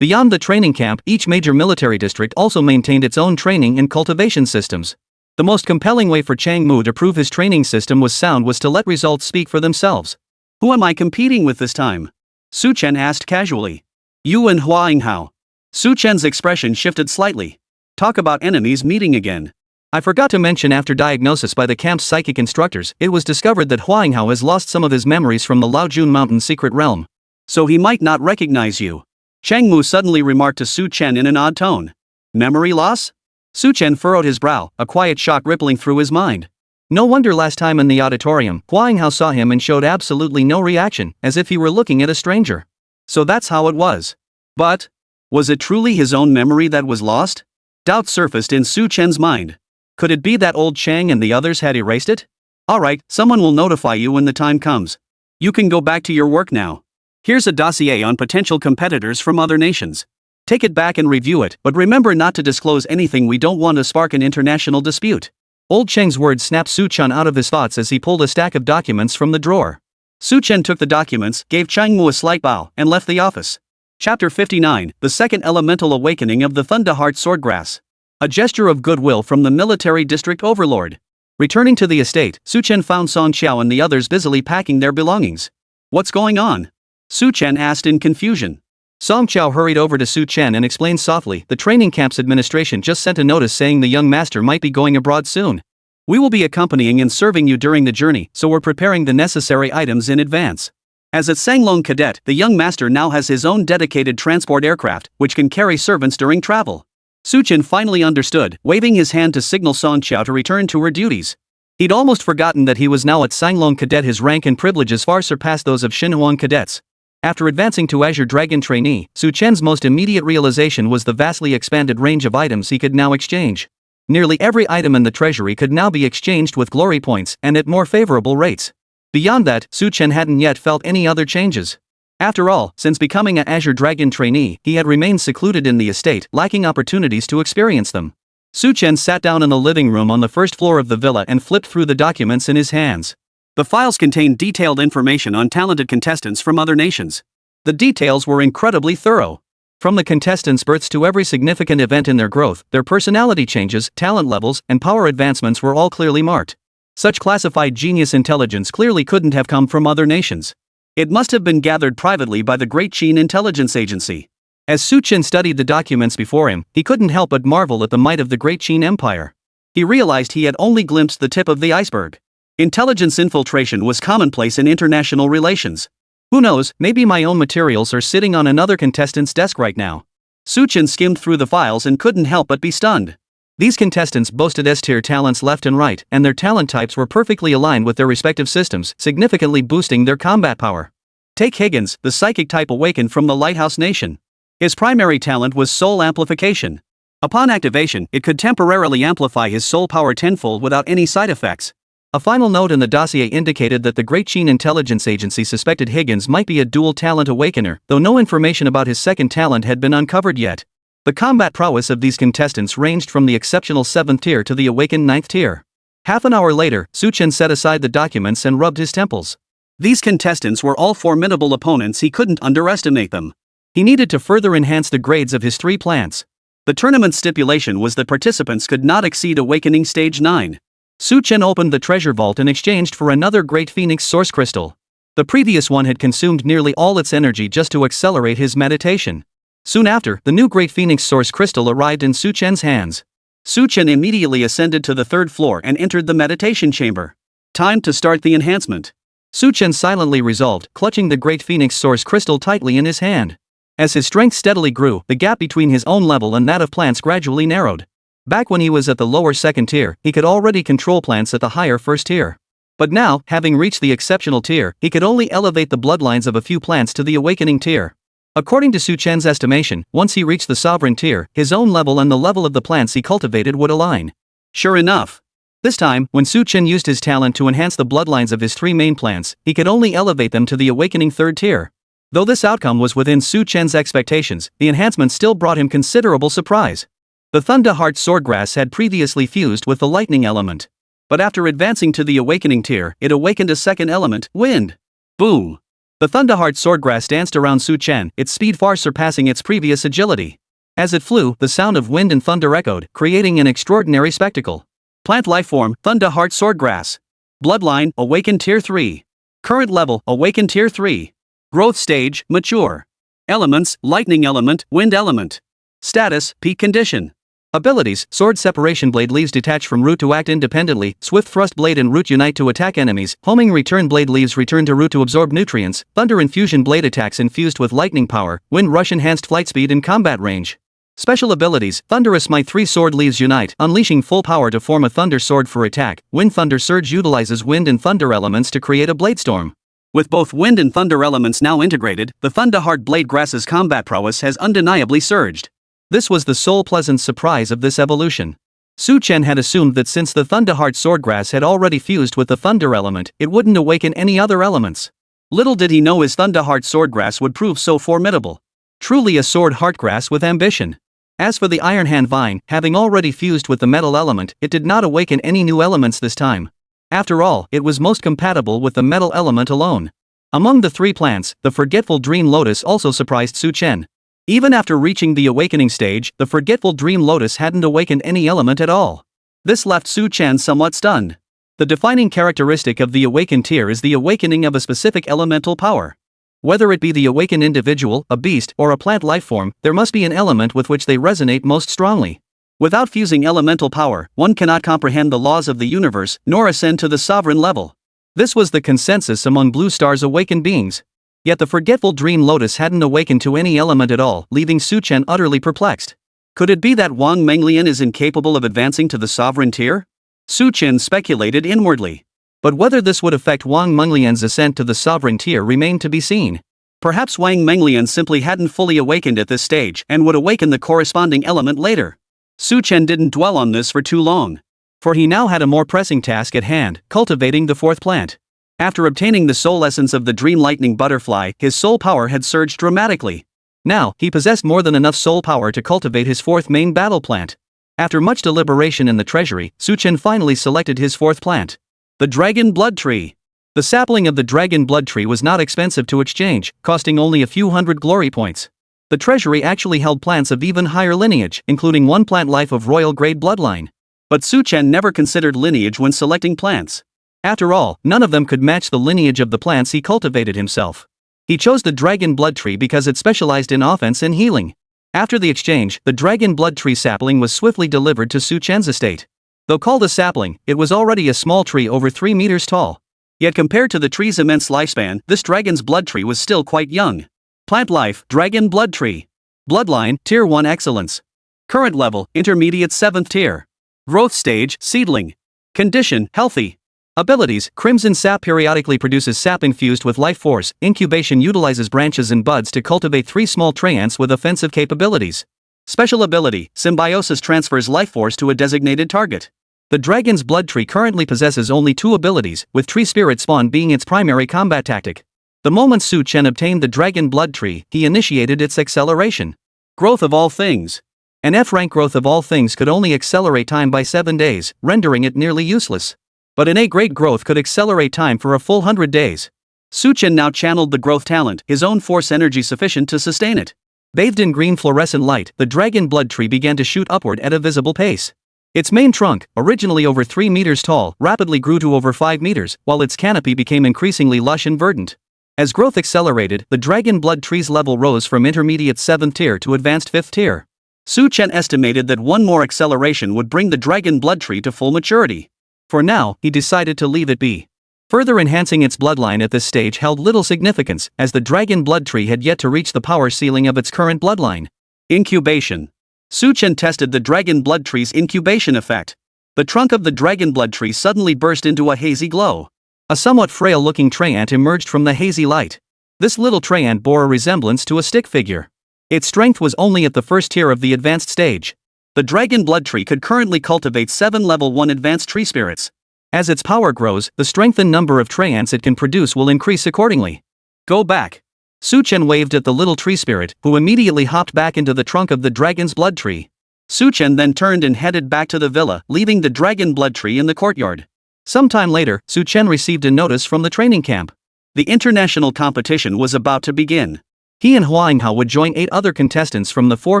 Beyond the training camp, each major military district also maintained its own training and cultivation systems. The most compelling way for Chang Mu to prove his training system was sound was to let results speak for themselves. Who am I competing with this time? Su Chen asked casually. You and Hua Yinghao. Su Chen's expression shifted slightly. Talk about enemies meeting again. I forgot to mention, after diagnosis by the camp's psychic instructors, it was discovered that Hua Yinghao has lost some of his memories from the Laojun Mountain secret realm. So he might not recognize you. Chang Mu suddenly remarked to Su Chen in an odd tone. Memory loss? Su Chen furrowed his brow, a quiet shock rippling through his mind. No wonder last time in the auditorium, Hua Yinghao saw him and showed absolutely no reaction, as if he were looking at a stranger. So that's how it was. But, was it truly his own memory that was lost? Doubt surfaced in Su Chen's mind. Could it be that old Chang and the others had erased it? Alright, someone will notify you when the time comes. You can go back to your work now. Here's a dossier on potential competitors from other nations. Take it back and review it, but remember not to disclose anything. We don't want to spark an international dispute. Old Cheng's words snapped Su Chen out of his thoughts as he pulled a stack of documents from the drawer. Su Chen took the documents, gave Chang Mu a slight bow, and left the office. Chapter 59, The Second Elemental Awakening of the Thunderheart Swordgrass. A gesture of goodwill from the military district overlord. Returning to the estate, Su Chen found Song Qiao and the others busily packing their belongings. What's going on? Su Chen asked in confusion. Song Qiao hurried over to Su Chen and explained softly, the training camp's administration just sent a notice saying the young master might be going abroad soon. We will be accompanying and serving you during the journey, so we're preparing the necessary items in advance. As a Sanglong cadet, the young master now has his own dedicated transport aircraft, which can carry servants during travel. Su Chen finally understood, waving his hand to signal Song Qiao to return to her duties. He'd almost forgotten that he was now at Sanglong cadet. His rank and privileges far surpassed those of Xinhuang cadets. After advancing to Azure Dragon trainee, Su Chen's most immediate realization was the vastly expanded range of items he could now exchange. Nearly every item in the treasury could now be exchanged with glory points and at more favorable rates. Beyond that, Su Chen hadn't yet felt any other changes. After all, since becoming an Azure Dragon trainee, he had remained secluded in the estate, lacking opportunities to experience them. Su Chen sat down in the living room on the first floor of the villa and flipped through the documents in his hands. The files contained detailed information on talented contestants from other nations. The details were incredibly thorough. From the contestants' births to every significant event in their growth, their personality changes, talent levels, and power advancements were all clearly marked. Such classified genius intelligence clearly couldn't have come from other nations. It must have been gathered privately by the Great Qin Intelligence Agency. As Su Chen studied the documents before him, he couldn't help but marvel at the might of the Great Qin Empire. He realized he had only glimpsed the tip of the iceberg. Intelligence infiltration was commonplace in international relations. Who knows, maybe my own materials are sitting on another contestant's desk right now. Su Chen skimmed through the files and couldn't help but be stunned. These contestants boasted S-tier talents left and right, and their talent types were perfectly aligned with their respective systems, significantly boosting their combat power. Take Higgins, the psychic type awakened from the Lighthouse Nation. His primary talent was soul amplification. Upon activation, it could temporarily amplify his soul power tenfold without any side effects. A final note in the dossier indicated that the Great Qin Intelligence Agency suspected Higgins might be a dual-talent awakener, though no information about his second talent had been uncovered yet. The combat prowess of these contestants ranged from the exceptional 7th tier to the awakened 9th tier. Half an hour later, Su Chen set aside the documents and rubbed his temples. These contestants were all formidable opponents. He couldn't underestimate them. He needed to further enhance the grades of his 3 plants. The tournament's stipulation was that participants could not exceed Awakening Stage 9. Su Chen opened the treasure vault and exchanged for another Great Phoenix Source Crystal. The previous one had consumed nearly all its energy just to accelerate his meditation. Soon after, the new Great Phoenix Source Crystal arrived in Su Chen's hands. Su Chen immediately ascended to the 3rd floor and entered the meditation chamber. Time to start the enhancement. Su Chen silently resolved, clutching the Great Phoenix Source Crystal tightly in his hand. As his strength steadily grew, the gap between his own level and that of plants gradually narrowed. Back when he was at the lower 2nd tier, he could already control plants at the higher 1st tier. But now, having reached the exceptional tier, he could only elevate the bloodlines of a few plants to the awakening tier. According to Su Chen's estimation, once he reached the sovereign tier, his own level and the level of the plants he cultivated would align. Sure enough. This time, when Su Chen used his talent to enhance the bloodlines of his 3 main plants, he could only elevate them to the awakening 3rd tier. Though this outcome was within Su Chen's expectations, the enhancement still brought him considerable surprise. The Thunder Heart Swordgrass had previously fused with the lightning element. But after advancing to the awakening tier, it awakened a second element, wind. Boom! The Thunderheart Swordgrass danced around Su Chen, its speed far surpassing its previous agility. As it flew, the sound of wind and thunder echoed, creating an extraordinary spectacle. Plant lifeform, Thunderheart Swordgrass. Bloodline, Awaken Tier 3. Current level, Awaken Tier 3. Growth stage, Mature. Elements, Lightning Element, Wind Element. Status, Peak Condition. Abilities, Sword Separation Blade leaves detach from root to act independently, Swift Thrust Blade and Root unite to attack enemies, Homing Return Blade leaves return to root to absorb nutrients, Thunder Infusion Blade attacks infused with lightning power, Wind Rush enhanced flight speed and combat range. Special abilities, Thunderous Smite 3 sword leaves unite, unleashing full power to form a thunder sword for attack, Wind Thunder Surge utilizes wind and thunder elements to create a blade storm. With both wind and thunder elements now integrated, the Thunderheart Blade Grass's combat prowess has undeniably surged. This was the sole pleasant surprise of this evolution. Su Chen had assumed that since the Thunderheart Swordgrass had already fused with the thunder element, it wouldn't awaken any other elements. Little did he know his Thunderheart Swordgrass would prove so formidable. Truly a sword heartgrass with ambition. As for the Iron Hand Vine, having already fused with the metal element, it did not awaken any new elements this time. After all, it was most compatible with the metal element alone. Among the three plants, the Forgetful Dream Lotus also surprised Su Chen. Even after reaching the awakening stage, the Forgetful Dream Lotus hadn't awakened any element at all. This left Su Chen somewhat stunned. The defining characteristic of the awakened tier is the awakening of a specific elemental power. Whether it be the awakened individual, a beast, or a plant lifeform, there must be an element with which they resonate most strongly. Without fusing elemental power, one cannot comprehend the laws of the universe, nor ascend to the sovereign level. This was the consensus among Blue Star's awakened beings. Yet the Forgetful Dream Lotus hadn't awakened to any element at all, leaving Su Chen utterly perplexed. Could it be that Wang Menglian is incapable of advancing to the sovereign tier? Su Chen speculated inwardly. But whether this would affect Wang Menglian's ascent to the sovereign tier remained to be seen. Perhaps Wang Menglian simply hadn't fully awakened at this stage and would awaken the corresponding element later. Su Chen didn't dwell on this for too long. For he now had a more pressing task at hand, cultivating the fourth plant. After obtaining the soul essence of the Dream Lightning Butterfly, his soul power had surged dramatically. Now, he possessed more than enough soul power to cultivate his fourth main battle plant. After much deliberation in the treasury, Su Chen finally selected his fourth plant. The Dragon Blood Tree. The sapling of the Dragon Blood Tree was not expensive to exchange, costing only a few hundred glory points. The treasury actually held plants of even higher lineage, including one plant life of royal grade bloodline. But Su Chen never considered lineage when selecting plants. After all, none of them could match the lineage of the plants he cultivated himself. He chose the Dragon Blood Tree because it specialized in offense and healing. After the exchange, the Dragon Blood Tree sapling was swiftly delivered to Su Chen's estate. Though called a sapling, it was already a small tree over 3 meters tall. Yet compared to the tree's immense lifespan, this Dragon's Blood Tree was still quite young. Plant life, Dragon Blood Tree. Bloodline, Tier 1 Excellence. Current level, Intermediate 7th Tier. Growth stage, Seedling. Condition, Healthy. Abilities, Crimson Sap periodically produces sap infused with life force. Incubation utilizes branches and buds to cultivate 3 small treants with offensive capabilities. Special ability, Symbiosis transfers life force to a designated target. The Dragon's Blood Tree currently possesses only 2 abilities, with Tree Spirit Spawn being its primary combat tactic. The moment Su Chen obtained the Dragon Blood Tree, he initiated its acceleration. Growth of all things. An F-rank growth of all things could only accelerate time by 7 days, rendering it nearly useless. But an A-grade growth could accelerate time for a full 100 days. Su Chen now channeled the growth talent, his own force energy sufficient to sustain it. Bathed in green fluorescent light, the Dragon Blood Tree began to shoot upward at a visible pace. Its main trunk, originally over 3 meters tall, rapidly grew to over 5 meters, while its canopy became increasingly lush and verdant. As growth accelerated, the Dragon Blood Tree's level rose from intermediate 7th tier to advanced 5th tier. Su Chen estimated that one more acceleration would bring the Dragon Blood Tree to full maturity. For now, he decided to leave it be. Further enhancing its bloodline at this stage held little significance, as the Dragon Blood Tree had yet to reach the power ceiling of its current bloodline. Incubation. Su Chen tested the Dragon Blood Tree's incubation effect. The trunk of the Dragon Blood Tree suddenly burst into a hazy glow. A somewhat frail-looking treant emerged from the hazy light. This little treant bore a resemblance to a stick figure. Its strength was only at the first tier of the advanced stage. The Dragon Blood Tree could currently cultivate 7 level 1 advanced tree spirits. As its power grows, the strength and number of treants it can produce will increase accordingly. Go back. Su Chen waved at the little tree spirit, who immediately hopped back into the trunk of the dragon's blood tree. Su Chen then turned and headed back to the villa, leaving the dragon blood tree in the courtyard. Sometime later, Su Chen received a notice from the training camp. The international competition was about to begin. He and Huanghao would join 8 other contestants from the 4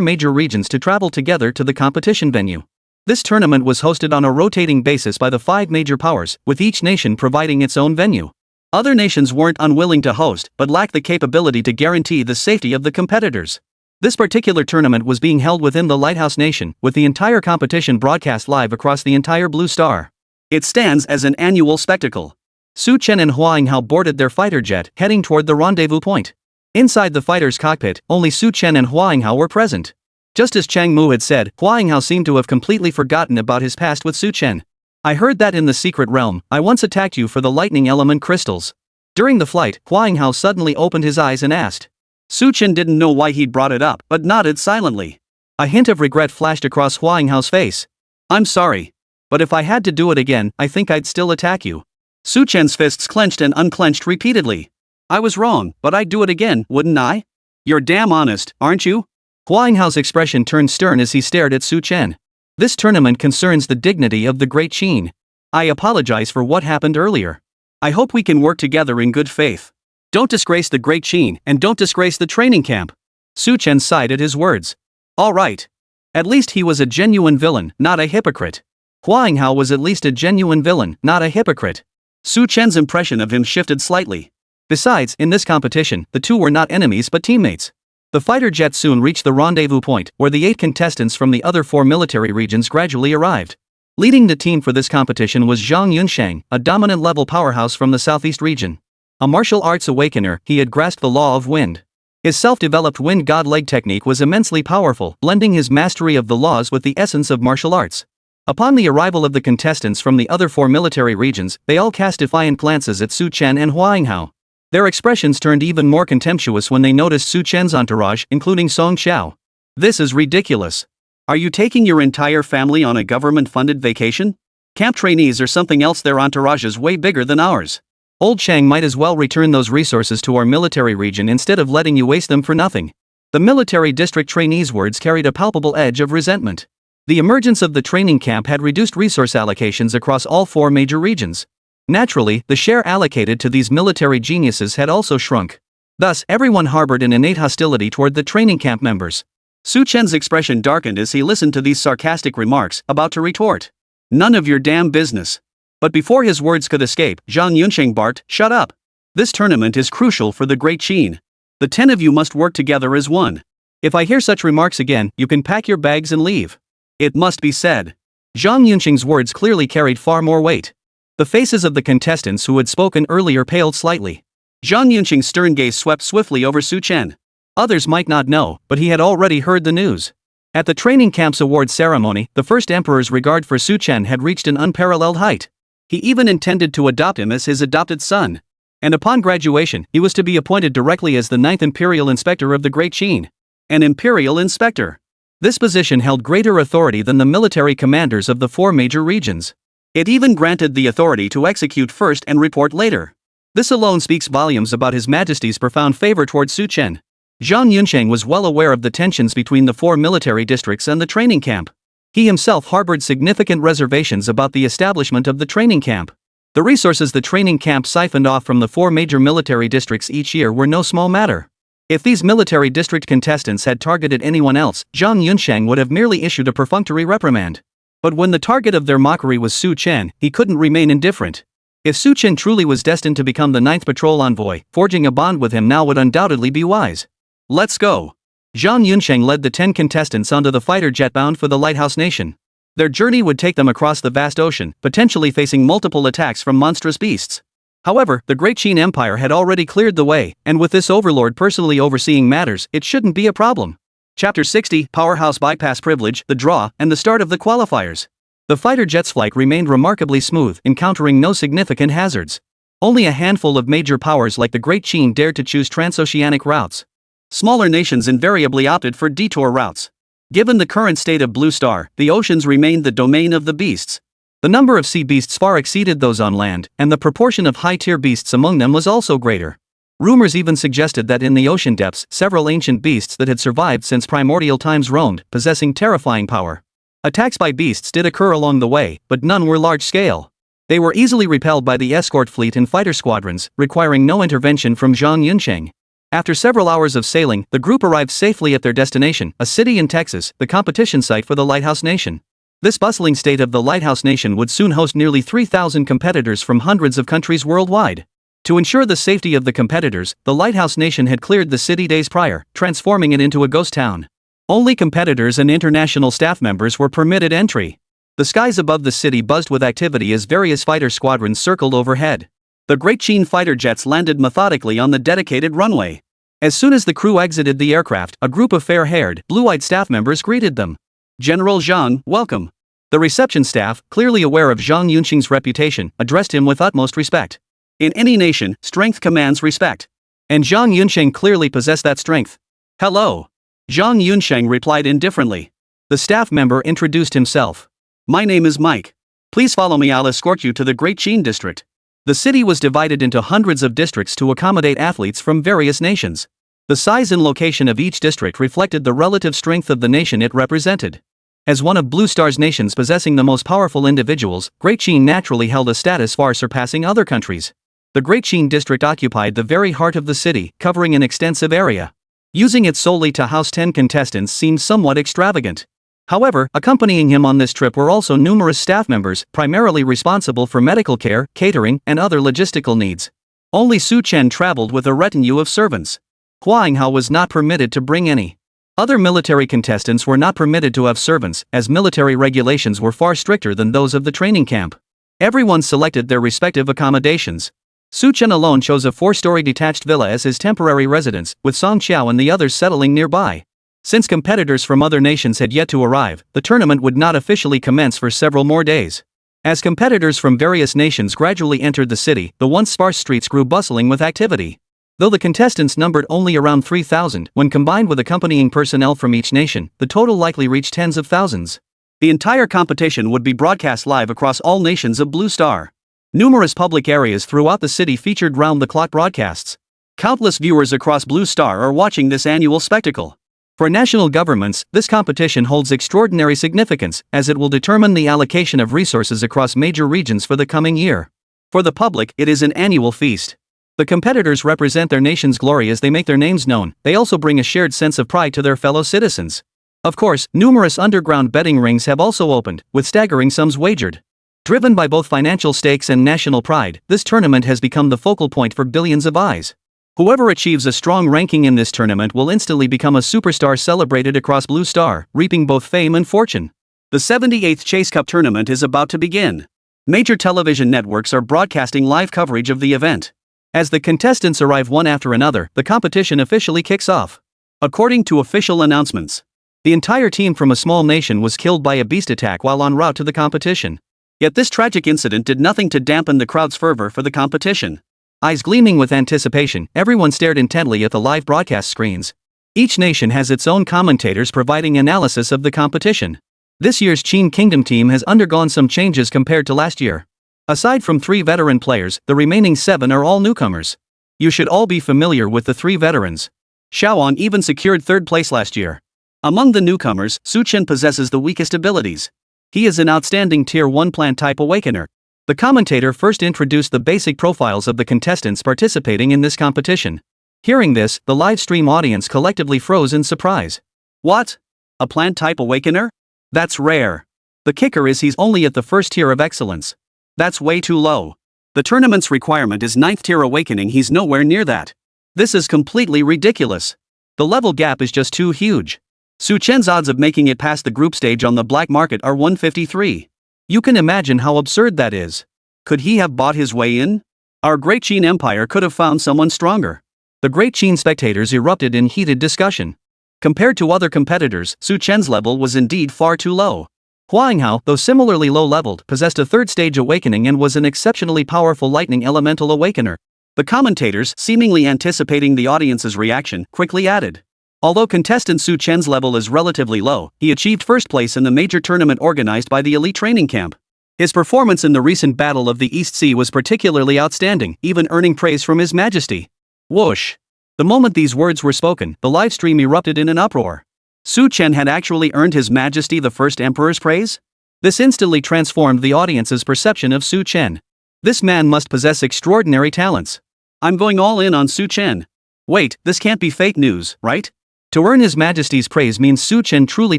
major regions to travel together to the competition venue. This tournament was hosted on a rotating basis by the 5 major powers, with each nation providing its own venue. Other nations weren't unwilling to host, but lacked the capability to guarantee the safety of the competitors. This particular tournament was being held within the Lighthouse Nation, with the entire competition broadcast live across the entire Blue Star. It stands as an annual spectacle. Su Chen and Huanghao boarded their fighter jet, heading toward the rendezvous point. Inside the fighter's cockpit, only Su Chen and Huanghao were present. Just as Chang Mu had said, Huanghao seemed to have completely forgotten about his past with Su Chen. I heard that in the secret realm, I once attacked you for the lightning element crystals. During the flight, Huanghao suddenly opened his eyes and asked. Su Chen didn't know why he'd brought it up, but nodded silently. A hint of regret flashed across Huanghao's face. I'm sorry. But if I had to do it again, I think I'd still attack you. Su Chen's fists clenched and unclenched repeatedly. I was wrong, but I'd do it again, wouldn't I? You're damn honest, aren't you? Huanghao's expression turned stern as he stared at Su Chen. This tournament concerns the dignity of the Great Qin. I apologize for what happened earlier. I hope we can work together in good faith. Don't disgrace the Great Qin, and don't disgrace the training camp. Su Chen sighed at his words. All right. At least he was a genuine villain, not a hypocrite. Huanghao was at least a genuine villain, not a hypocrite. Su Chen's impression of him shifted slightly. Besides, in this competition, the two were not enemies but teammates. The fighter jet soon reached the rendezvous point, where the 8 contestants from the other 4 military regions gradually arrived. Leading the team for this competition was Zhang Yunsheng, a dominant-level powerhouse from the southeast region. A martial arts awakener, he had grasped the law of wind. His self-developed wind god leg technique was immensely powerful, blending his mastery of the laws with the essence of martial arts. Upon the arrival of the contestants from the other 4 military regions, they all cast defiant glances at Su Chen and Huanghao. Their expressions turned even more contemptuous when they noticed Su Chen's entourage, including Song Xiao. This is ridiculous. Are you taking your entire family on a government-funded vacation? Camp trainees or something else? Their entourage is way bigger than ours. Old Chang might as well return those resources to our military region instead of letting you waste them for nothing. The military district trainees' words carried a palpable edge of resentment. The emergence of the training camp had reduced resource allocations across all 4 major regions. Naturally, the share allocated to these military geniuses had also shrunk. Thus, everyone harbored an innate hostility toward the training camp members. Su Chen's expression darkened as he listened to these sarcastic remarks, about to retort. None of your damn business. But before his words could escape, Zhang Yunsheng barked, shut up. This tournament is crucial for the Great Qin. The 10 of you must work together as one. If I hear such remarks again, you can pack your bags and leave. It must be said. Zhang Yunsheng's words clearly carried far more weight. The faces of the contestants who had spoken earlier paled slightly. Zhang Yunsheng's stern gaze swept swiftly over Su Chen. Others might not know, but he had already heard the news. At the training camp's award ceremony, the first emperor's regard for Su Chen had reached an unparalleled height. He even intended to adopt him as his adopted son. And upon graduation, he was to be appointed directly as the 9th Imperial Inspector of the Great Qin. An Imperial Inspector. This position held greater authority than the military commanders of the 4 major regions. It even granted the authority to execute first and report later. This alone speaks volumes about His Majesty's profound favor towards Su Chen. Zhang Yunsheng was well aware of the tensions between the 4 military districts and the training camp. He himself harbored significant reservations about the establishment of the training camp. The resources the training camp siphoned off from the 4 major military districts each year were no small matter. If these military district contestants had targeted anyone else, Zhang Yunsheng would have merely issued a perfunctory reprimand. But when the target of their mockery was Su Chen, he couldn't remain indifferent. If Su Chen truly was destined to become the 9th patrol envoy, forging a bond with him now would undoubtedly be wise. Let's go. Zhang Yunsheng led the 10 contestants onto the fighter jet bound for the Lighthouse Nation. Their journey would take them across the vast ocean, potentially facing multiple attacks from monstrous beasts. However, the Great Qin Empire had already cleared the way, and with this overlord personally overseeing matters, it shouldn't be a problem. Chapter 60, Powerhouse Bypass Privilege, the Draw, and the Start of the Qualifiers. The fighter jet's flight remained remarkably smooth, encountering no significant hazards. Only a handful of major powers like the Great Qin dared to choose transoceanic routes. Smaller nations invariably opted for detour routes. Given the current state of Blue Star, the oceans remained the domain of the beasts. The number of sea beasts far exceeded those on land, and the proportion of high-tier beasts among them was also greater. Rumors even suggested that in the ocean depths, several ancient beasts that had survived since primordial times roamed, possessing terrifying power. Attacks by beasts did occur along the way, but none were large-scale. They were easily repelled by the escort fleet and fighter squadrons, requiring no intervention from Zhang Yuncheng. After several hours of sailing, the group arrived safely at their destination, a city in Texas, the competition site for the Lighthouse Nation. This bustling state of the Lighthouse Nation would soon host nearly 3,000 competitors from hundreds of countries worldwide. To ensure the safety of the competitors, the Lighthouse Nation had cleared the city days prior, transforming it into a ghost town. Only competitors and international staff members were permitted entry. The skies above the city buzzed with activity as various fighter squadrons circled overhead. The Great Chen fighter jets landed methodically on the dedicated runway. As soon as the crew exited the aircraft, a group of fair-haired, blue-eyed staff members greeted them. "General Zhang, welcome." The reception staff, clearly aware of Zhang Yunqing's reputation, addressed him with utmost respect. In any nation, strength commands respect. And Zhang Yunqing clearly possessed that strength. "Hello." Zhang Yunqing replied indifferently. The staff member introduced himself. "My name is Mike. Please follow me, I'll escort you to the Great Chen district." The city was divided into hundreds of districts to accommodate athletes from various nations. The size and location of each district reflected the relative strength of the nation it represented. As one of Blue Star's nations possessing the most powerful individuals, Great Chen naturally held a status far surpassing other countries. The Great Chen district occupied the very heart of the city, covering an extensive area. Using it solely to house 10 contestants seemed somewhat extravagant. However, accompanying him on this trip were also numerous staff members, primarily responsible for medical care, catering, and other logistical needs. Only Chen traveled with a retinue of servants. Hao was not permitted to bring any. Other military contestants were not permitted to have servants, as military regulations were far stricter than those of the training camp. Everyone selected their respective accommodations. Chen alone chose a 4-story detached villa as his temporary residence, with Song Qiao and the others settling nearby. Since competitors from other nations had yet to arrive, the tournament would not officially commence for several more days. As competitors from various nations gradually entered the city, the once sparse streets grew bustling with activity. Though the contestants numbered only around 3,000, when combined with accompanying personnel from each nation, the total likely reached tens of thousands. The entire competition would be broadcast live across all nations of Blue Star. Numerous public areas throughout the city featured round-the-clock broadcasts. Countless viewers across Blue Star are watching this annual spectacle. For national governments, this competition holds extraordinary significance, as it will determine the allocation of resources across major regions for the coming year. For the public, it is an annual feast. The competitors represent their nation's glory as they make their names known. They also bring a shared sense of pride to their fellow citizens. Of course, numerous underground betting rings have also opened, with staggering sums wagered. Driven by both financial stakes and national pride, this tournament has become the focal point for billions of eyes. Whoever achieves a strong ranking in this tournament will instantly become a superstar celebrated across Blue Star, reaping both fame and fortune. The 78th Chase Cup tournament is about to begin. Major television networks are broadcasting live coverage of the event. As the contestants arrive one after another, the competition officially kicks off. According to official announcements, the entire team from a small nation was killed by a beast attack while en route to the competition. Yet this tragic incident did nothing to dampen the crowd's fervor for the competition. Eyes gleaming with anticipation, everyone stared intently at the live broadcast screens. Each nation has its own commentators providing analysis of the competition. This year's Qin Kingdom team has undergone some changes compared to last year. Aside from 3 veteran players, the remaining 7 are all newcomers. You should all be familiar with the 3 veterans. Xiaoan even secured 3rd place last year. Among the newcomers, Chen possesses the weakest abilities. He is an outstanding Tier 1 plant-type awakener. The commentator first introduced the basic profiles of the contestants participating in this competition. Hearing this, the live stream audience collectively froze in surprise. What? A plant-type awakener? That's rare. The kicker is he's only at the 1st tier of excellence. That's way too low. The tournament's requirement is 9th tier awakening, he's nowhere near that. This is completely ridiculous. The level gap is just too huge. Chen's odds of making it past the group stage on the black market are 153. You can imagine how absurd that is. Could he have bought his way in? Our Great Chen Empire could have found someone stronger. The Great Chen spectators erupted in heated discussion. Compared to other competitors, Chen's level was indeed far too low. Hao, though similarly low-leveled, possessed a 3rd stage awakening and was an exceptionally powerful lightning elemental awakener. The commentators, seemingly anticipating the audience's reaction, quickly added. Although contestant Chen's level is relatively low, he achieved 1st place in the major tournament organized by the elite training camp. His performance in the recent Battle of the East Sea was particularly outstanding, even earning praise from His Majesty. Whoosh! The moment these words were spoken, the live stream erupted in an uproar. Chen had actually earned His Majesty the First Emperor's praise? This instantly transformed the audience's perception of Chen. This man must possess extraordinary talents. I'm going all in on Chen. Wait, this can't be fake news, right? To earn His Majesty's praise means Chen truly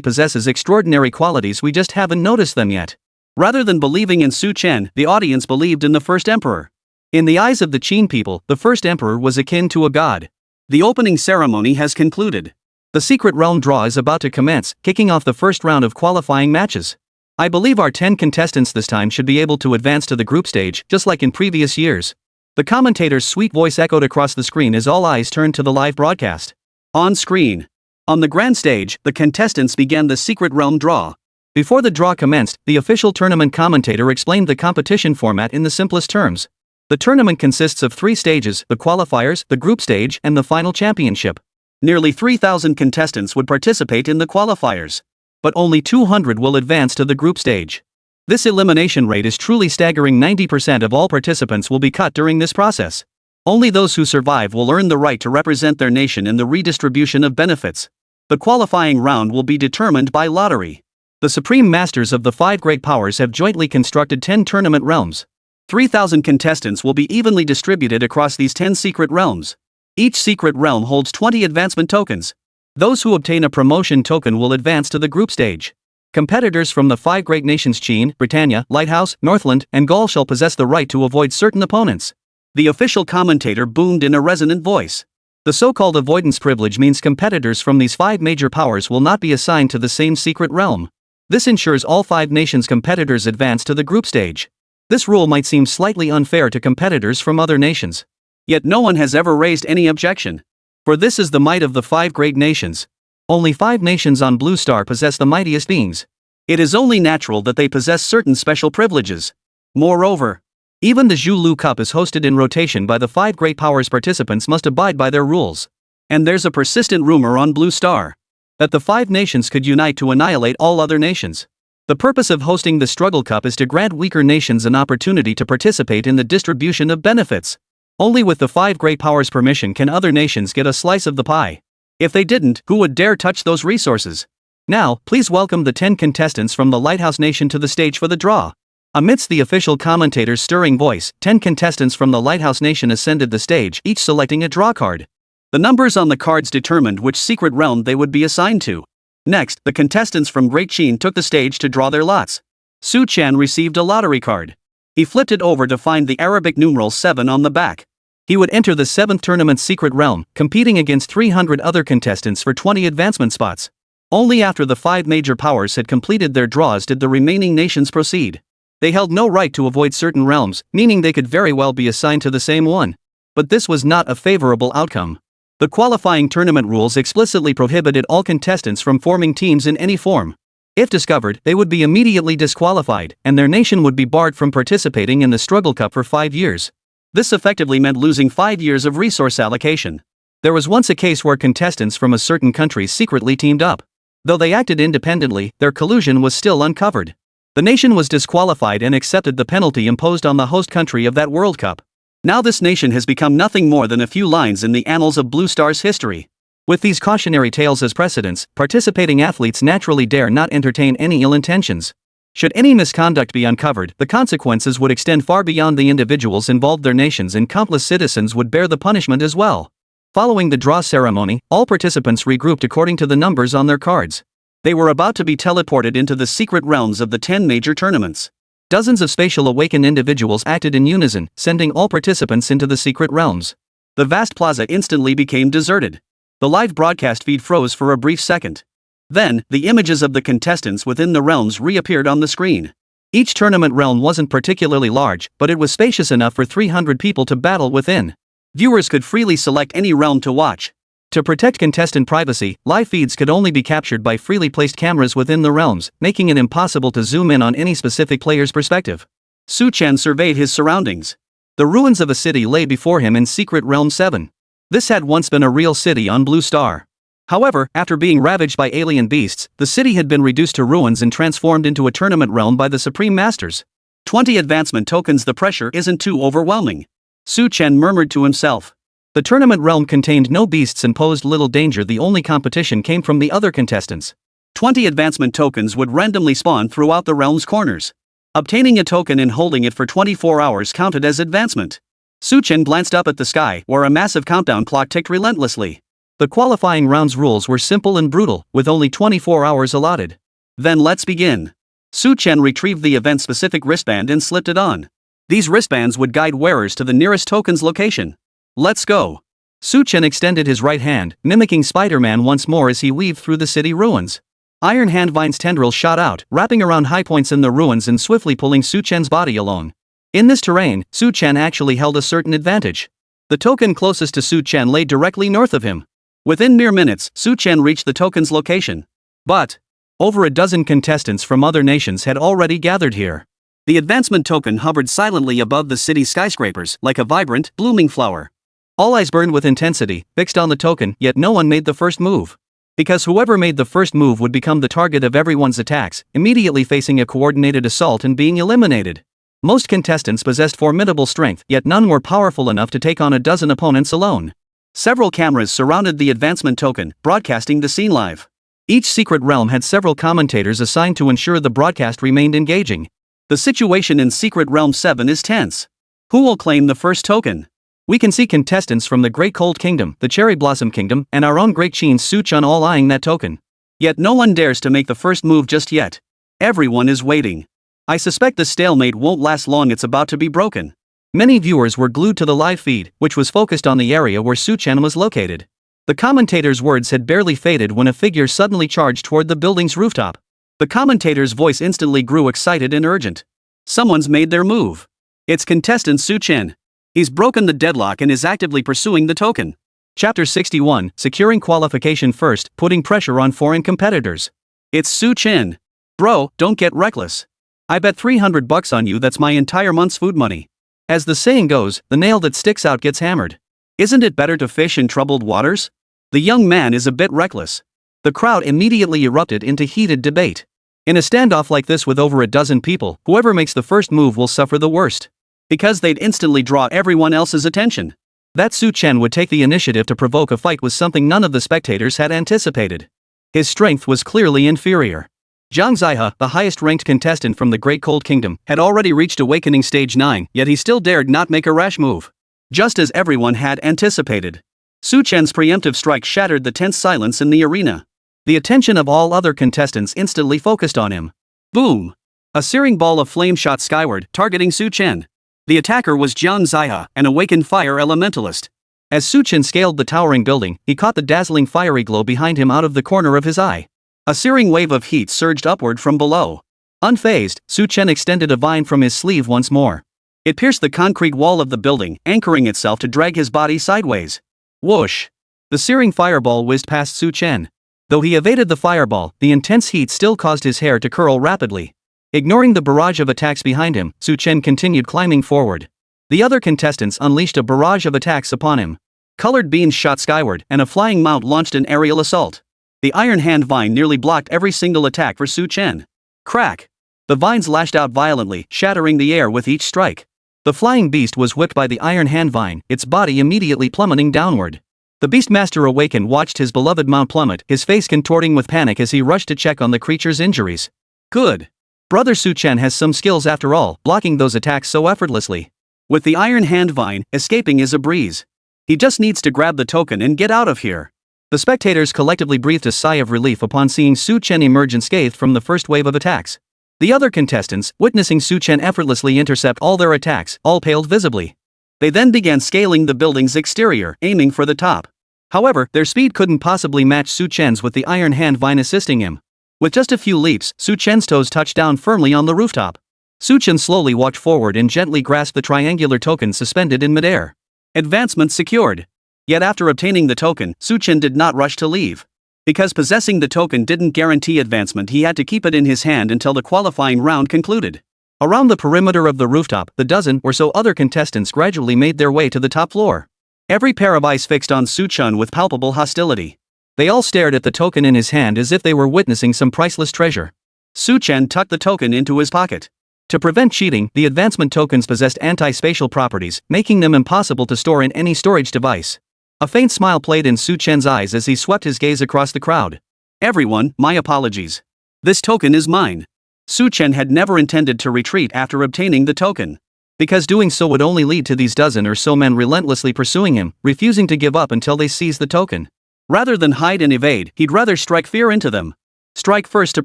possesses extraordinary qualities, we just haven't noticed them yet. Rather than believing in Chen, the audience believed in the first emperor. In the eyes of the Qin people, the first emperor was akin to a god. The opening ceremony has concluded. The secret realm draw is about to commence, kicking off the first round of qualifying matches. I believe our 10 contestants this time should be able to advance to the group stage, just like in previous years. The commentator's sweet voice echoed across the screen as all eyes turned to the live broadcast. On screen. On the grand stage, the contestants began the secret realm draw. Before the draw commenced, the official tournament commentator explained the competition format in the simplest terms. The tournament consists of 3 stages: the qualifiers, the group stage, and the final championship. Nearly 3,000 contestants would participate in the qualifiers. But only 200 will advance to the group stage. This elimination rate is truly staggering. 90% of all participants will be cut during this process. Only those who survive will earn the right to represent their nation in the redistribution of benefits. The qualifying round will be determined by lottery. The supreme masters of the 5 great powers have jointly constructed 10 tournament realms. 3,000 contestants will be evenly distributed across these 10 secret realms. Each secret realm holds 20 advancement tokens. Those who obtain a promotion token will advance to the group stage. Competitors from the 5 great nations Qin, Britannia, Lighthouse, Northland, and Gaul shall possess the right to avoid certain opponents. The official commentator boomed in a resonant voice. The so-called avoidance privilege means competitors from these 5 major powers will not be assigned to the same secret realm. This ensures all 5 nations' competitors advance to the group stage. This rule might seem slightly unfair to competitors from other nations. Yet no one has ever raised any objection. For this is the might of the 5 great nations. Only 5 nations on Blue Star possess the mightiest beings. It is only natural that they possess certain special privileges. Moreover, even the Zhulu Cup is hosted in rotation by the 5 great powers. Participants must abide by their rules. And there's a persistent rumor on Blue Star that the 5 nations could unite to annihilate all other nations. The purpose of hosting the Struggle Cup is to grant weaker nations an opportunity to participate in the distribution of benefits. Only with the 5 great powers' permission can other nations get a slice of the pie. If they didn't, who would dare touch those resources? Now, please welcome the 10 contestants from the Lighthouse Nation to the stage for the draw. Amidst the official commentator's stirring voice, 10 contestants from the Lighthouse Nation ascended the stage, each selecting a draw card. The numbers on the cards determined which secret realm they would be assigned to. Next, the contestants from Great Qin took the stage to draw their lots. Chen received a lottery card. He flipped it over to find the Arabic numeral 7 on the back. He would enter the 7th tournament's secret realm, competing against 300 other contestants for 20 advancement spots. Only after the 5 major powers had completed their draws did the remaining nations proceed. They held no right to avoid certain realms, meaning they could very well be assigned to the same one. But this was not a favorable outcome. The qualifying tournament rules explicitly prohibited all contestants from forming teams in any form. If discovered, they would be immediately disqualified, and their nation would be barred from participating in the Struggle Cup for 5 years. This effectively meant losing 5 years of resource allocation. There was once a case where contestants from a certain country secretly teamed up. Though they acted independently, their collusion was still uncovered. The nation was disqualified and accepted the penalty imposed on the host country of that World Cup. Now this nation has become nothing more than a few lines in the annals of Blue Star's history. With these cautionary tales as precedents, participating athletes naturally dare not entertain any ill intentions. Should any misconduct be uncovered, the consequences would extend far beyond the individuals involved. Their nations and countless citizens would bear the punishment as well. Following the draw ceremony, all participants regrouped according to the numbers on their cards. They were about to be teleported into the secret realms of the 10 major tournaments. Dozens of spatial awakened individuals acted in unison, sending all participants into the secret realms. The vast plaza instantly became deserted. The live broadcast feed froze for a brief second. Then, the images of the contestants within the realms reappeared on the screen. Each tournament realm wasn't particularly large, but it was spacious enough for 300 people to battle within. Viewers could freely select any realm to watch. To protect contestant privacy, live feeds could only be captured by freely placed cameras within the realms, making it impossible to zoom in on any specific player's perspective. Chen surveyed his surroundings. The ruins of a city lay before him in Secret Realm 7. This had once been a real city on Blue Star. However, after being ravaged by alien beasts, the city had been reduced to ruins and transformed into a tournament realm by the Supreme Masters. 20 advancement tokens. The pressure isn't too overwhelming. Chen murmured to himself. The tournament realm contained no beasts and posed little danger. The only competition came from the other contestants. 20 advancement tokens would randomly spawn throughout the realm's corners. Obtaining a token and holding it for 24 hours counted as advancement. Chen glanced up at the sky, where a massive countdown clock ticked relentlessly. The qualifying round's rules were simple and brutal, with only 24 hours allotted. Then let's begin. Chen retrieved the event-specific wristband and slipped it on. These wristbands would guide wearers to the nearest token's location. Let's go. Chen extended his right hand, mimicking Spider-Man once more as he weaved through the city ruins. Iron Handvine's tendrils shot out, wrapping around high points in the ruins and swiftly pulling Chen's body along. In this terrain, Chen actually held a certain advantage. The token closest to Chen lay directly north of him. Within mere minutes, Chen reached the token's location. But over a dozen contestants from other nations had already gathered here. The advancement token hovered silently above the city's skyscrapers, like a vibrant, blooming flower. All eyes burned with intensity, fixed on the token, yet no one made the first move. Because whoever made the first move would become the target of everyone's attacks, immediately facing a coordinated assault and being eliminated. Most contestants possessed formidable strength, yet none were powerful enough to take on a dozen opponents alone. Several cameras surrounded the advancement token, broadcasting the scene live. Each secret realm had several commentators assigned to ensure the broadcast remained engaging. The situation in Secret Realm 7 is tense. Who will claim the first token? We can see contestants from the Great Cold Kingdom, the Cherry Blossom Kingdom, and our own Great Chen all eyeing that token. Yet no one dares to make the first move just yet. Everyone is waiting. I suspect the stalemate won't last long. It's about to be broken. Many viewers were glued to the live feed, which was focused on the area where Chen was located. The commentator's words had barely faded when a figure suddenly charged toward the building's rooftop. The commentator's voice instantly grew excited and urgent. Someone's made their move. It's contestant Chen. He's broken the deadlock and is actively pursuing the token. Chapter 61, Securing Qualification First, Putting Pressure on Foreign Competitors. It's Chen. Bro, don't get reckless. I bet $300 on you. That's my entire month's food money. As the saying goes, the nail that sticks out gets hammered. Isn't it better to fish in troubled waters? The young man is a bit reckless. The crowd immediately erupted into heated debate. In a standoff like this with over a dozen people, whoever makes the first move will suffer the worst. Because they'd instantly draw everyone else's attention. That Chen would take the initiative to provoke a fight was something none of the spectators had anticipated. His strength was clearly inferior. Zhang Zihe, the highest-ranked contestant from the Great Cold Kingdom, had already reached Awakening Stage 9, yet he still dared not make a rash move. Just as everyone had anticipated. Chen's preemptive strike shattered the tense silence in the arena. The attention of all other contestants instantly focused on him. Boom! A searing ball of flame shot skyward, targeting Chen. The attacker was Zhang Zihe, an awakened fire elementalist. As Chen scaled the towering building, he caught the dazzling fiery glow behind him out of the corner of his eye. A searing wave of heat surged upward from below. Unfazed, Chen extended a vine from his sleeve once more. It pierced the concrete wall of the building, anchoring itself to drag his body sideways. Whoosh! The searing fireball whizzed past Chen. Though he evaded the fireball, the intense heat still caused his hair to curl rapidly. Ignoring the barrage of attacks behind him, Chen continued climbing forward. The other contestants unleashed a barrage of attacks upon him. Colored beams shot skyward, and a flying mount launched an aerial assault. The iron hand vine nearly blocked every single attack for Chen. Crack! The vines lashed out violently, shattering the air with each strike. The flying beast was whipped by the iron hand vine, its body immediately plummeting downward. The Beastmaster Awaken watched his beloved mount plummet, his face contorting with panic as he rushed to check on the creature's injuries. Good. Brother Chen has some skills after all, blocking those attacks so effortlessly. With the iron hand vine, escaping is a breeze. He just needs to grab the token and get out of here. The spectators collectively breathed a sigh of relief upon seeing Chen emerge unscathed from the first wave of attacks. The other contestants, witnessing Chen effortlessly intercept all their attacks, all paled visibly. They then began scaling the building's exterior, aiming for the top. However, their speed couldn't possibly match Chen's with the iron hand vine assisting him. With just a few leaps, Chen's toes touched down firmly on the rooftop. Chen slowly walked forward and gently grasped the triangular token suspended in midair. Advancement secured. Yet after obtaining the token, Chen did not rush to leave. Because possessing the token didn't guarantee advancement, he had to keep it in his hand until the qualifying round concluded. Around the perimeter of the rooftop, the dozen or so other contestants gradually made their way to the top floor. Every pair of eyes fixed on Chen with palpable hostility. They all stared at the token in his hand as if they were witnessing some priceless treasure. Chen tucked the token into his pocket. To prevent cheating, the advancement tokens possessed anti-spatial properties, making them impossible to store in any storage device. A faint smile played in Su Chen's eyes as he swept his gaze across the crowd. Everyone, my apologies. This token is mine. Su Chen had never intended to retreat after obtaining the token. Because doing so would only lead to these dozen or so men relentlessly pursuing him, refusing to give up until they seized the token. Rather than hide and evade, he'd rather strike fear into them. Strike first to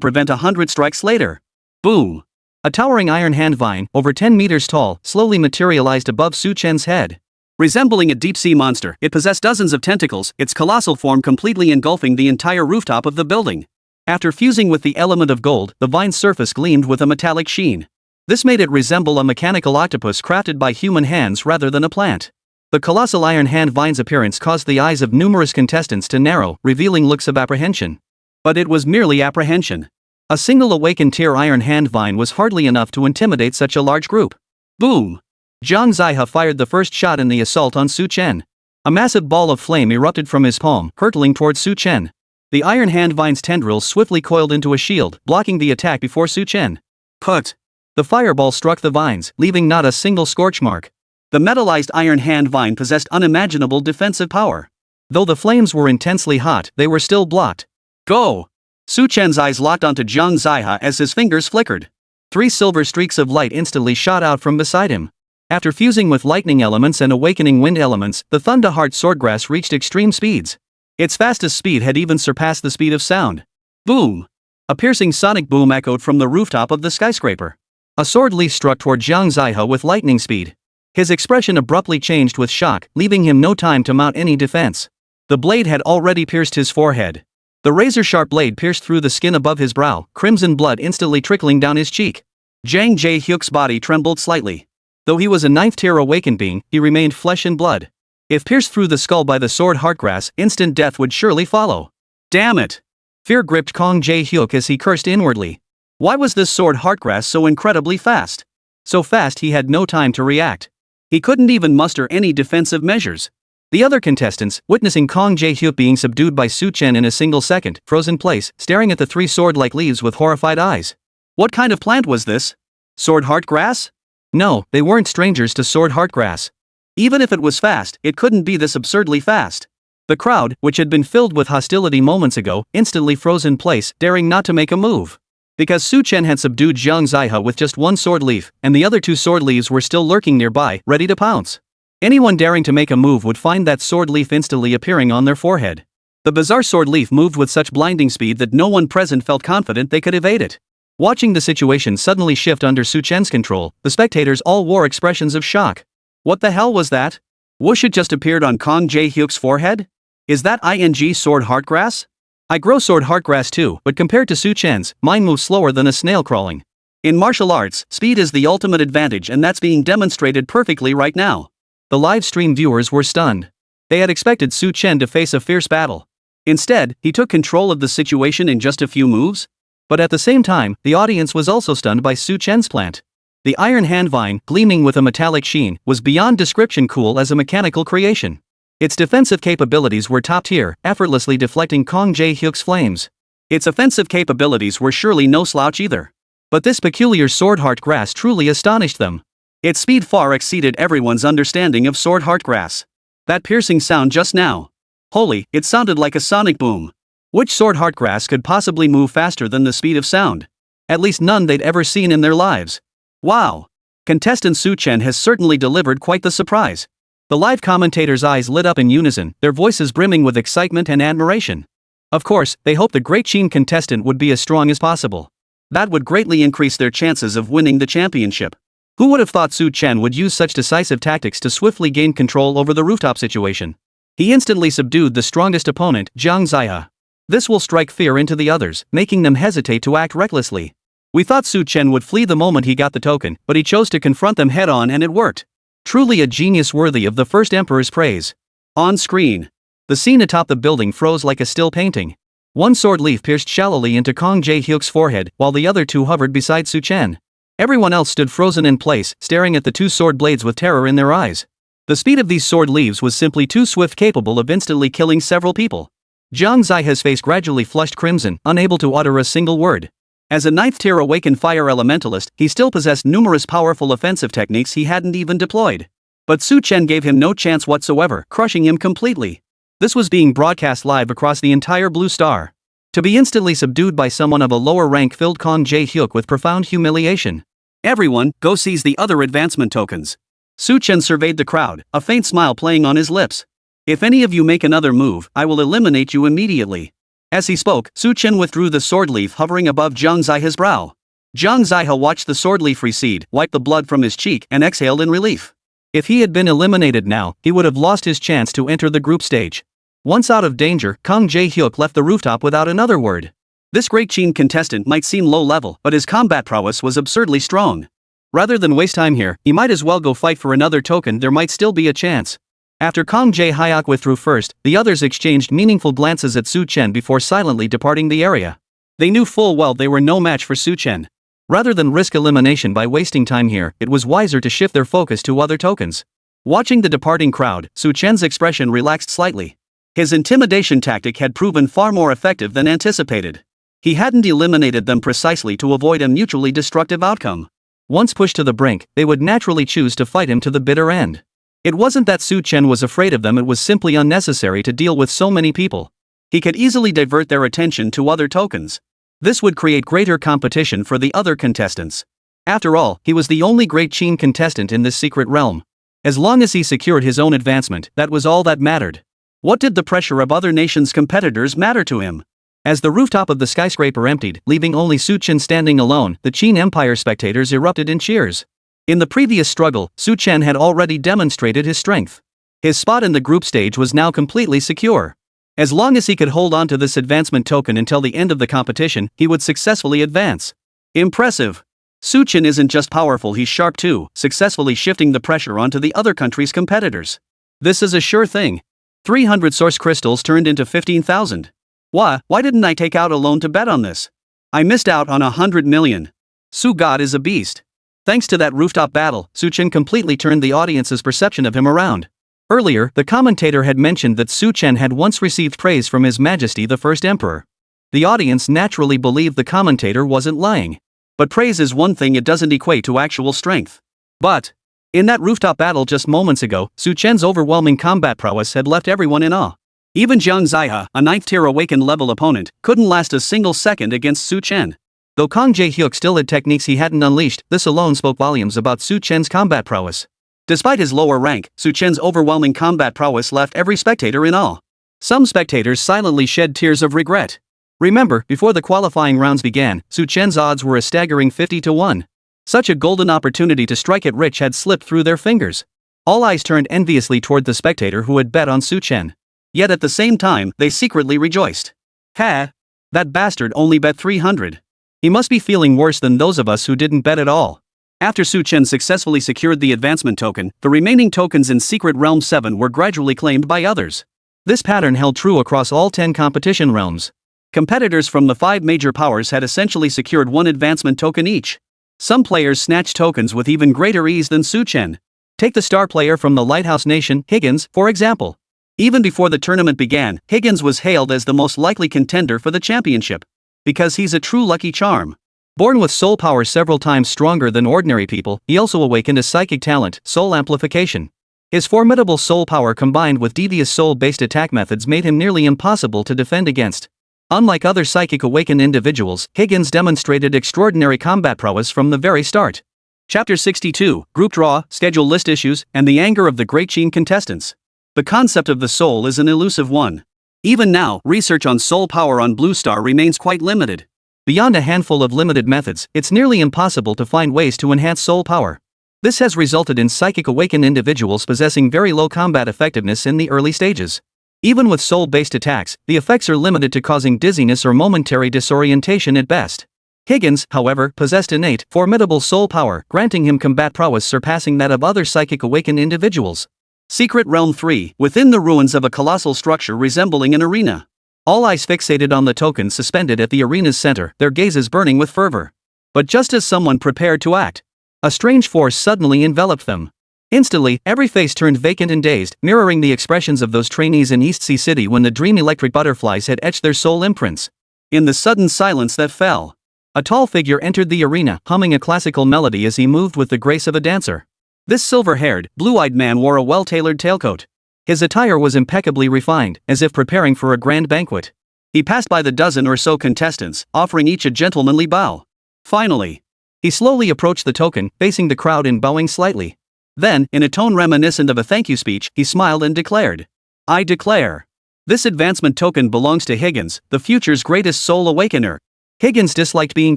prevent 100 strikes later. Boom! A towering iron hand vine, over 10 meters tall, slowly materialized above Su Chen's head. Resembling a deep-sea monster, it possessed dozens of tentacles, its colossal form completely engulfing the entire rooftop of the building. After fusing with the element of gold, the vine's surface gleamed with a metallic sheen. This made it resemble a mechanical octopus crafted by human hands rather than a plant. The colossal iron hand vine's appearance caused the eyes of numerous contestants to narrow, revealing looks of apprehension. But it was merely apprehension. A single awakened tier iron hand vine was hardly enough to intimidate such a large group. Boom! Zhang Zihe fired the first shot in the assault on Su Chen. A massive ball of flame erupted from his palm, hurtling towards Su Chen. The iron hand vine's tendrils swiftly coiled into a shield, blocking the attack before Su Chen. Put! The fireball struck the vines, leaving not a single scorch mark. The metallized iron hand vine possessed unimaginable defensive power. Though the flames were intensely hot, they were still blocked. Go! Su Chen's eyes locked onto Zhang Zihe as his fingers flickered. 3 silver streaks of light instantly shot out from beside him. After fusing with lightning elements and awakening wind elements, the Thunderheart swordgrass reached extreme speeds. Its fastest speed had even surpassed the speed of sound. Boom! A piercing sonic boom echoed from the rooftop of the skyscraper. A sword leaf struck toward Zhang Zihe with lightning speed. His expression abruptly changed with shock, leaving him no time to mount any defense. The blade had already pierced his forehead. The razor-sharp blade pierced through the skin above his brow, crimson blood instantly trickling down his cheek. Zhang Jae-hyuk's body trembled slightly. Though he was a 9th-tier awakened being, he remained flesh and blood. If pierced through the skull by the sword heartgrass, instant death would surely follow. Damn it! Fear gripped Kong Jae-hyuk as he cursed inwardly. Why was this sword heartgrass so incredibly fast? So fast he had no time to react. He couldn't even muster any defensive measures. The other contestants, witnessing Kong Jae-hyuk being subdued by Su Chen in a single second, froze in place, staring at the 3 sword-like leaves with horrified eyes. What kind of plant was this? Sword heartgrass? No, they weren't strangers to sword heartgrass. Even if it was fast, it couldn't be this absurdly fast. The crowd, which had been filled with hostility moments ago, instantly froze in place, daring not to make a move. Because Su Chen had subdued Zhang Zihe with just 1 sword leaf, and the other 2 sword leaves were still lurking nearby, ready to pounce. Anyone daring to make a move would find that sword leaf instantly appearing on their forehead. The bizarre sword leaf moved with such blinding speed that no one present felt confident they could evade it. Watching the situation suddenly shift under Su Chen's control, the spectators all wore expressions of shock. What the hell was that? Whoosh, it just appeared on Kong Jae-hyuk's forehead? Is that ing sword heartgrass? I grow sword heartgrass too, but compared to Su Chen's, mine moves slower than a snail crawling. In martial arts, speed is the ultimate advantage, and that's being demonstrated perfectly right now. The live stream viewers were stunned. They had expected Su Chen to face a fierce battle. Instead, he took control of the situation in just a few moves. But at the same time, the audience was also stunned by Su Chen's plant. The iron hand vine, gleaming with a metallic sheen, was beyond description cool as a mechanical creation. Its defensive capabilities were top tier, effortlessly deflecting Kong Jae-hyuk's flames. Its offensive capabilities were surely no slouch either. But this peculiar sword heartgrass truly astonished them. Its speed far exceeded everyone's understanding of sword heartgrass. That piercing sound just now. Holy, it sounded like a sonic boom. Which sword heartgrass could possibly move faster than the speed of sound? At least none they'd ever seen in their lives. Wow! Contestant Su Chen has certainly delivered quite the surprise. The live commentators' eyes lit up in unison, their voices brimming with excitement and admiration. Of course, they hoped the great Chen contestant would be as strong as possible. That would greatly increase their chances of winning the championship. Who would have thought Su Chen would use such decisive tactics to swiftly gain control over the rooftop situation? He instantly subdued the strongest opponent, Zhang Zihe. This will strike fear into the others, making them hesitate to act recklessly. We thought Su Chen would flee the moment he got the token, but he chose to confront them head-on and it worked. Truly a genius worthy of the first emperor's praise. On screen. The scene atop the building froze like a still painting. 1 sword leaf pierced shallowly into Kong Jae-hyuk's forehead, while the other 2 hovered beside Su Chen. Everyone else stood frozen in place, staring at the 2 sword blades with terror in their eyes. The speed of these sword leaves was simply too swift, capable of instantly killing several people. Zhang Zihe's face gradually flushed crimson, unable to utter a single word. As a 9th-tier awakened fire elementalist, he still possessed numerous powerful offensive techniques he hadn't even deployed. But Su Chen gave him no chance whatsoever, crushing him completely. This was being broadcast live across the entire Blue Star. To be instantly subdued by someone of a lower rank filled Kang Jae-hyuk with profound humiliation. Everyone, go seize the other advancement tokens. Su Chen surveyed the crowd, a faint smile playing on his lips. If any of you make another move, I will eliminate you immediately. As he spoke, Su Chen withdrew the sword leaf hovering above Zhang Zaiha's brow. Zhang Zaiha watched the sword leaf recede, wiped the blood from his cheek, and exhaled in relief. If he had been eliminated now, he would have lost his chance to enter the group stage. Once out of danger, Kang Jae-hyuk left the rooftop without another word. This great Chen contestant might seem low level, but his combat prowess was absurdly strong. Rather than waste time here, he might as well go fight for another token. There might still be a chance. After Kang Jae-hyuk withdrew first, the others exchanged meaningful glances at Su Chen before silently departing the area. They knew full well they were no match for Su Chen. Rather than risk elimination by wasting time here, it was wiser to shift their focus to other tokens. Watching the departing crowd, Su Chen's expression relaxed slightly. His intimidation tactic had proven far more effective than anticipated. He hadn't eliminated them precisely to avoid a mutually destructive outcome. Once pushed to the brink, they would naturally choose to fight him to the bitter end. It wasn't that Su Chen was afraid of them, it was simply unnecessary to deal with so many people. He could easily divert their attention to other tokens. This would create greater competition for the other contestants. After all, he was the only great Chen contestant in this secret realm. As long as he secured his own advancement, that was all that mattered. What did the pressure of other nations' competitors matter to him? As the rooftop of the skyscraper emptied, leaving only Su Chen standing alone, the Chen Empire spectators erupted in cheers. In the previous struggle, Su Chen had already demonstrated his strength. His spot in the group stage was now completely secure. As long as he could hold on to this advancement token until the end of the competition, he would successfully advance. Impressive. Su Chen isn't just powerful, he's sharp too, successfully shifting the pressure onto the other country's competitors. This is a sure thing. 300 source crystals turned into 15,000. Why didn't I take out a loan to bet on this? I missed out on 100 million. Su God is a beast. Thanks to that rooftop battle, Su Chen completely turned the audience's perception of him around. Earlier, the commentator had mentioned that Su Chen had once received praise from His Majesty the First Emperor. The audience naturally believed the commentator wasn't lying. But praise is one thing, it doesn't equate to actual strength. But in that rooftop battle just moments ago, Su Chen's overwhelming combat prowess had left everyone in awe. Even Zhang Zaiha, a 9th-tier awaken level opponent, couldn't last a single second against Su Chen. Though Kang Jae-hyuk still had techniques he hadn't unleashed, this alone spoke volumes about Su Chen's combat prowess. Despite his lower rank, Su Chen's overwhelming combat prowess left every spectator in awe. Some spectators silently shed tears of regret. Remember, before the qualifying rounds began, Su Chen's odds were a staggering 50-1. Such a golden opportunity to strike it rich had slipped through their fingers. All eyes turned enviously toward the spectator who had bet on Su Chen. Yet at the same time, they secretly rejoiced. Ha! That bastard only bet 300. He must be feeling worse than those of us who didn't bet at all. After Su Chen successfully secured the advancement token, the remaining tokens in Secret Realm 7 were gradually claimed by others. This pattern held true across all 10 competition realms. Competitors from the 5 major powers had essentially secured one advancement token each. Some players snatched tokens with even greater ease than Su Chen. Take the star player from the Lighthouse Nation, Higgins, for example. Even before the tournament began, Higgins was hailed as the most likely contender for the championship. Because he's a true lucky charm. Born with soul power several times stronger than ordinary people, he also awakened a psychic talent, soul amplification. His formidable soul power combined with devious soul-based attack methods made him nearly impossible to defend against. Unlike other psychic awakened individuals, Higgins demonstrated extraordinary combat prowess from the very start. Chapter 62, Group Draw, Schedule List Issues, and the Anger of the Great Chen Contestants. The concept of the soul is an elusive one. Even now, research on soul power on Blue Star remains quite limited. Beyond a handful of limited methods, it's nearly impossible to find ways to enhance soul power. This has resulted in psychic awakened individuals possessing very low combat effectiveness in the early stages. Even with soul-based attacks, the effects are limited to causing dizziness or momentary disorientation at best. Higgins, however, possessed innate, formidable soul power, granting him combat prowess surpassing that of other psychic awakened individuals. Secret Realm 3, within the ruins of a colossal structure resembling an arena. All eyes fixated on the token suspended at the arena's center, their gazes burning with fervor. But just as someone prepared to act, a strange force suddenly enveloped them. Instantly, every face turned vacant and dazed, mirroring the expressions of those trainees in East Sea City when the dream electric butterflies had etched their soul imprints. In the sudden silence that fell, a tall figure entered the arena, humming a classical melody as he moved with the grace of a dancer. This silver-haired, blue-eyed man wore a well-tailored tailcoat. His attire was impeccably refined, as if preparing for a grand banquet. He passed by the dozen or so contestants, offering each a gentlemanly bow. Finally, he slowly approached the token, facing the crowd and bowing slightly. Then, in a tone reminiscent of a thank you speech, he smiled and declared, "I declare. This advancement token belongs to Higgins, the future's greatest soul awakener." Higgins disliked being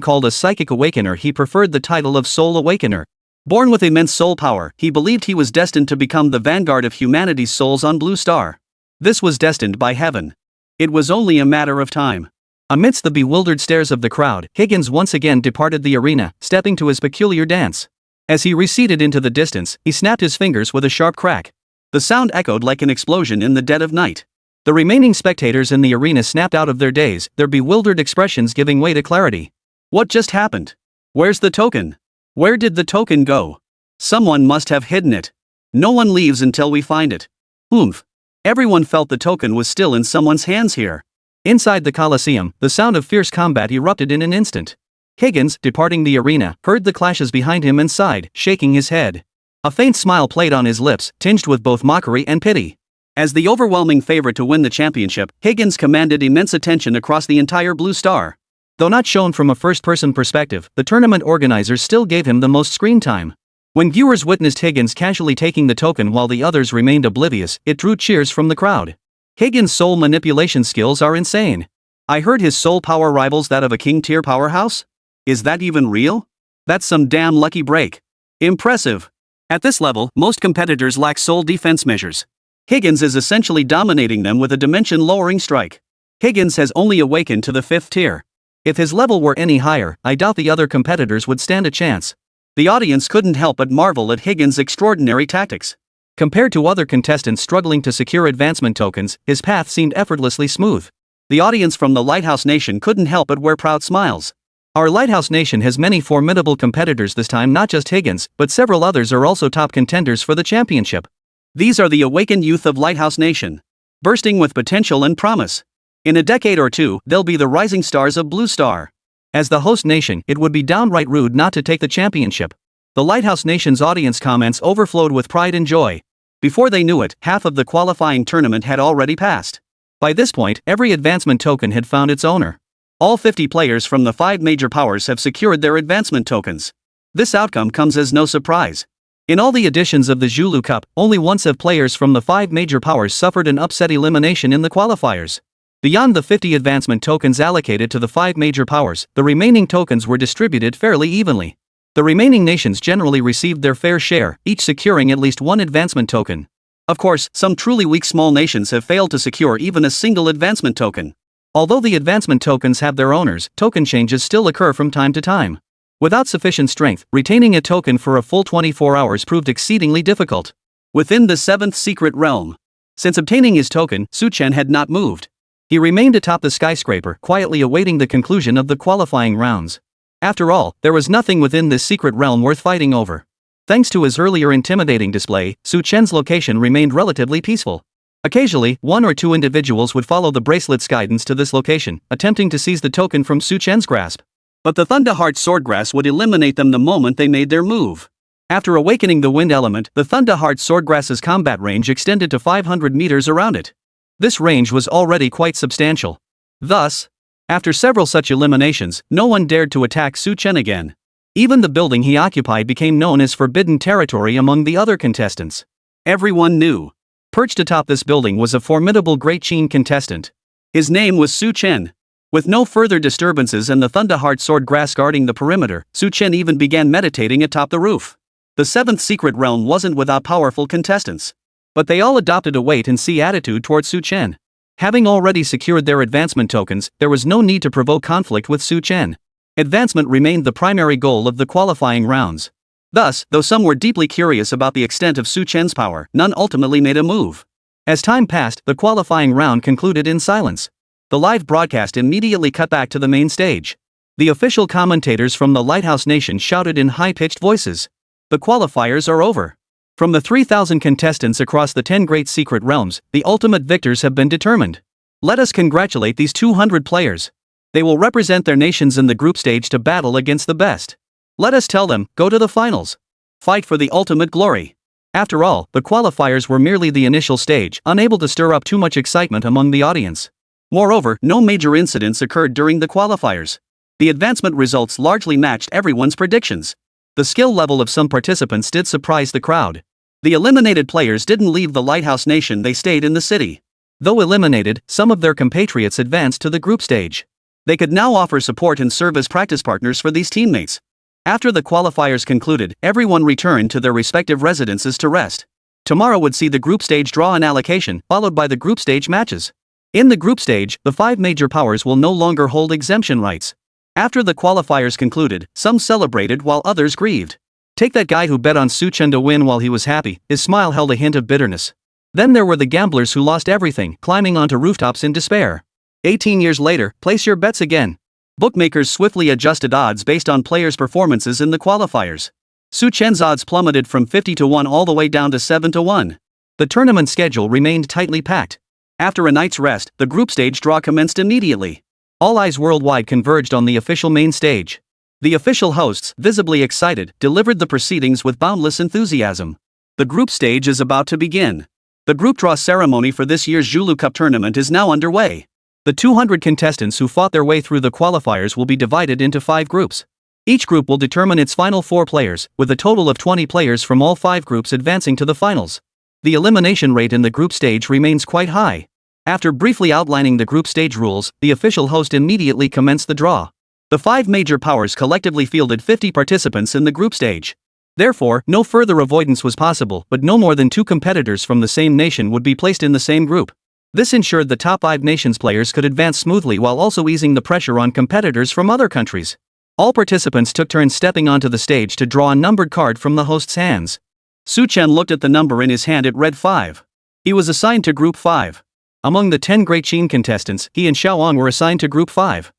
called a psychic awakener. He preferred the title of soul awakener. Born with immense soul power, he believed he was destined to become the vanguard of humanity's souls on Blue Star. This was destined by heaven. It was only a matter of time. Amidst the bewildered stares of the crowd, Higgins once again departed the arena, stepping to his peculiar dance. As he receded into the distance, he snapped his fingers with a sharp crack. The sound echoed like an explosion in the dead of night. The remaining spectators in the arena snapped out of their daze, their bewildered expressions giving way to clarity. What just happened? Where's the token? Where did the token go? Someone must have hidden it. No one leaves until we find it. Oomph. Everyone felt the token was still in someone's hands here. Inside the Colosseum, the sound of fierce combat erupted in an instant. Higgins, departing the arena, heard the clashes behind him and sighed, shaking his head. A faint smile played on his lips, tinged with both mockery and pity. As the overwhelming favorite to win the championship, Higgins commanded immense attention across the entire Blue Star. Though not shown from a first-person perspective, the tournament organizers still gave him the most screen time. When viewers witnessed Higgins casually taking the token while the others remained oblivious, it drew cheers from the crowd. Higgins' soul manipulation skills are insane. I heard his soul power rivals that of a king-tier powerhouse? Is that even real? That's some damn lucky break. Impressive. At this level, most competitors lack soul defense measures. Higgins is essentially dominating them with a dimension-lowering strike. Higgins has only awakened to the 5th tier. If his level were any higher, I doubt the other competitors would stand a chance. The audience couldn't help but marvel at Higgins' extraordinary tactics. Compared to other contestants struggling to secure advancement tokens, his path seemed effortlessly smooth. The audience from the Lighthouse Nation couldn't help but wear proud smiles. Our Lighthouse Nation has many formidable competitors this time. Not just Higgins, but several others are also top contenders for the championship. These are the awakened youth of Lighthouse Nation. Bursting with potential and promise. In a decade or two, they'll be the rising stars of Blue Star. As the host nation, it would be downright rude not to take the championship. The Lighthouse Nation's audience comments overflowed with pride and joy. Before they knew it, half of the qualifying tournament had already passed. By this point, every advancement token had found its owner. All 50 players from the 5 major powers have secured their advancement tokens. This outcome comes as no surprise. In all the editions of the Zulu Cup, only once have players from the 5 major powers suffered an upset elimination in the qualifiers. Beyond the 50 advancement tokens allocated to the 5 major powers, the remaining tokens were distributed fairly evenly. The remaining nations generally received their fair share, each securing at least 1 advancement token. Of course, some truly weak small nations have failed to secure even a single advancement token. Although the advancement tokens have their owners, token changes still occur from time to time. Without sufficient strength, retaining a token for a full 24 hours proved exceedingly difficult. Within the 7th secret realm. Since obtaining his token, Chen had not moved. He remained atop the skyscraper, quietly awaiting the conclusion of the qualifying rounds. After all, there was nothing within this secret realm worth fighting over. Thanks to his earlier intimidating display, Chen's location remained relatively peaceful. Occasionally, 1 or 2 individuals would follow the bracelet's guidance to this location, attempting to seize the token from Chen's grasp. But the Thunderheart Swordgrass would eliminate them the moment they made their move. After awakening the wind element, the Thunderheart Swordgrass's combat range extended to 500 meters around it. This range was already quite substantial. Thus, after several such eliminations, no one dared to attack Chen again. Even the building he occupied became known as forbidden territory among the other contestants. Everyone knew. Perched atop this building was a formidable Great Qin contestant. His name was Chen. With no further disturbances and the Thunderheart Swordgrass guarding the perimeter, Chen even began meditating atop the roof. The 7th secret realm wasn't without powerful contestants. But they all adopted a wait-and-see attitude towards Chen. Having already secured their advancement tokens, there was no need to provoke conflict with Chen. Advancement remained the primary goal of the qualifying rounds. Thus, though some were deeply curious about the extent of Chen's power, none ultimately made a move. As time passed, the qualifying round concluded in silence. The live broadcast immediately cut back to the main stage. The official commentators from the Lighthouse Nation shouted in high-pitched voices. The qualifiers are over. From the 3,000 contestants across the 10 great secret realms, the ultimate victors have been determined. Let us congratulate these 200 players. They will represent their nations in the group stage to battle against the best. Let us tell them, go to the finals. Fight for the ultimate glory. After all, the qualifiers were merely the initial stage, unable to stir up too much excitement among the audience. Moreover, no major incidents occurred during the qualifiers. The advancement results largely matched everyone's predictions. The skill level of some participants did surprise the crowd. The eliminated players didn't leave the lighthouse nation, they stayed in the city. Though eliminated, some of their compatriots advanced to the group stage. They could now offer support and serve as practice partners for these teammates. After the qualifiers concluded, everyone returned to their respective residences to rest. Tomorrow would see the group stage draw and allocation, followed by the group stage matches. In the group stage, the 5 major powers will no longer hold exemption rights. After the qualifiers concluded, some celebrated while others grieved. Take that guy who bet on Chen to win while he was happy, his smile held a hint of bitterness. Then there were the gamblers who lost everything, climbing onto rooftops in despair. 18 years later, place your bets again. Bookmakers swiftly adjusted odds based on players' performances in the qualifiers. Chen's odds plummeted from 50 to 1 all the way down to 7 to 1. The tournament schedule remained tightly packed. After a night's rest, the group stage draw commenced immediately. All eyes worldwide converged on the official main stage. The official hosts, visibly excited, delivered the proceedings with boundless enthusiasm. The group stage is about to begin. The group draw ceremony for this year's Zulu Cup tournament is now underway. The 200 contestants who fought their way through the qualifiers will be divided into 5 groups. Each group will determine its final 4 players, with a total of 20 players from all 5 groups advancing to the finals. The elimination rate in the group stage remains quite high. After briefly outlining the group stage rules, the official host immediately commenced the draw. The 5 major powers collectively fielded 50 participants in the group stage. Therefore, no further avoidance was possible, but no more than 2 competitors from the same nation would be placed in the same group. This ensured the top 5 nations players could advance smoothly while also easing the pressure on competitors from other countries. All participants took turns stepping onto the stage to draw a numbered card from the host's hands. Chen looked at the number in his hand, it read 5. He was assigned to Group 5. Among the 10 Great Qin contestants, he and Xiaoang were assigned to Group 5.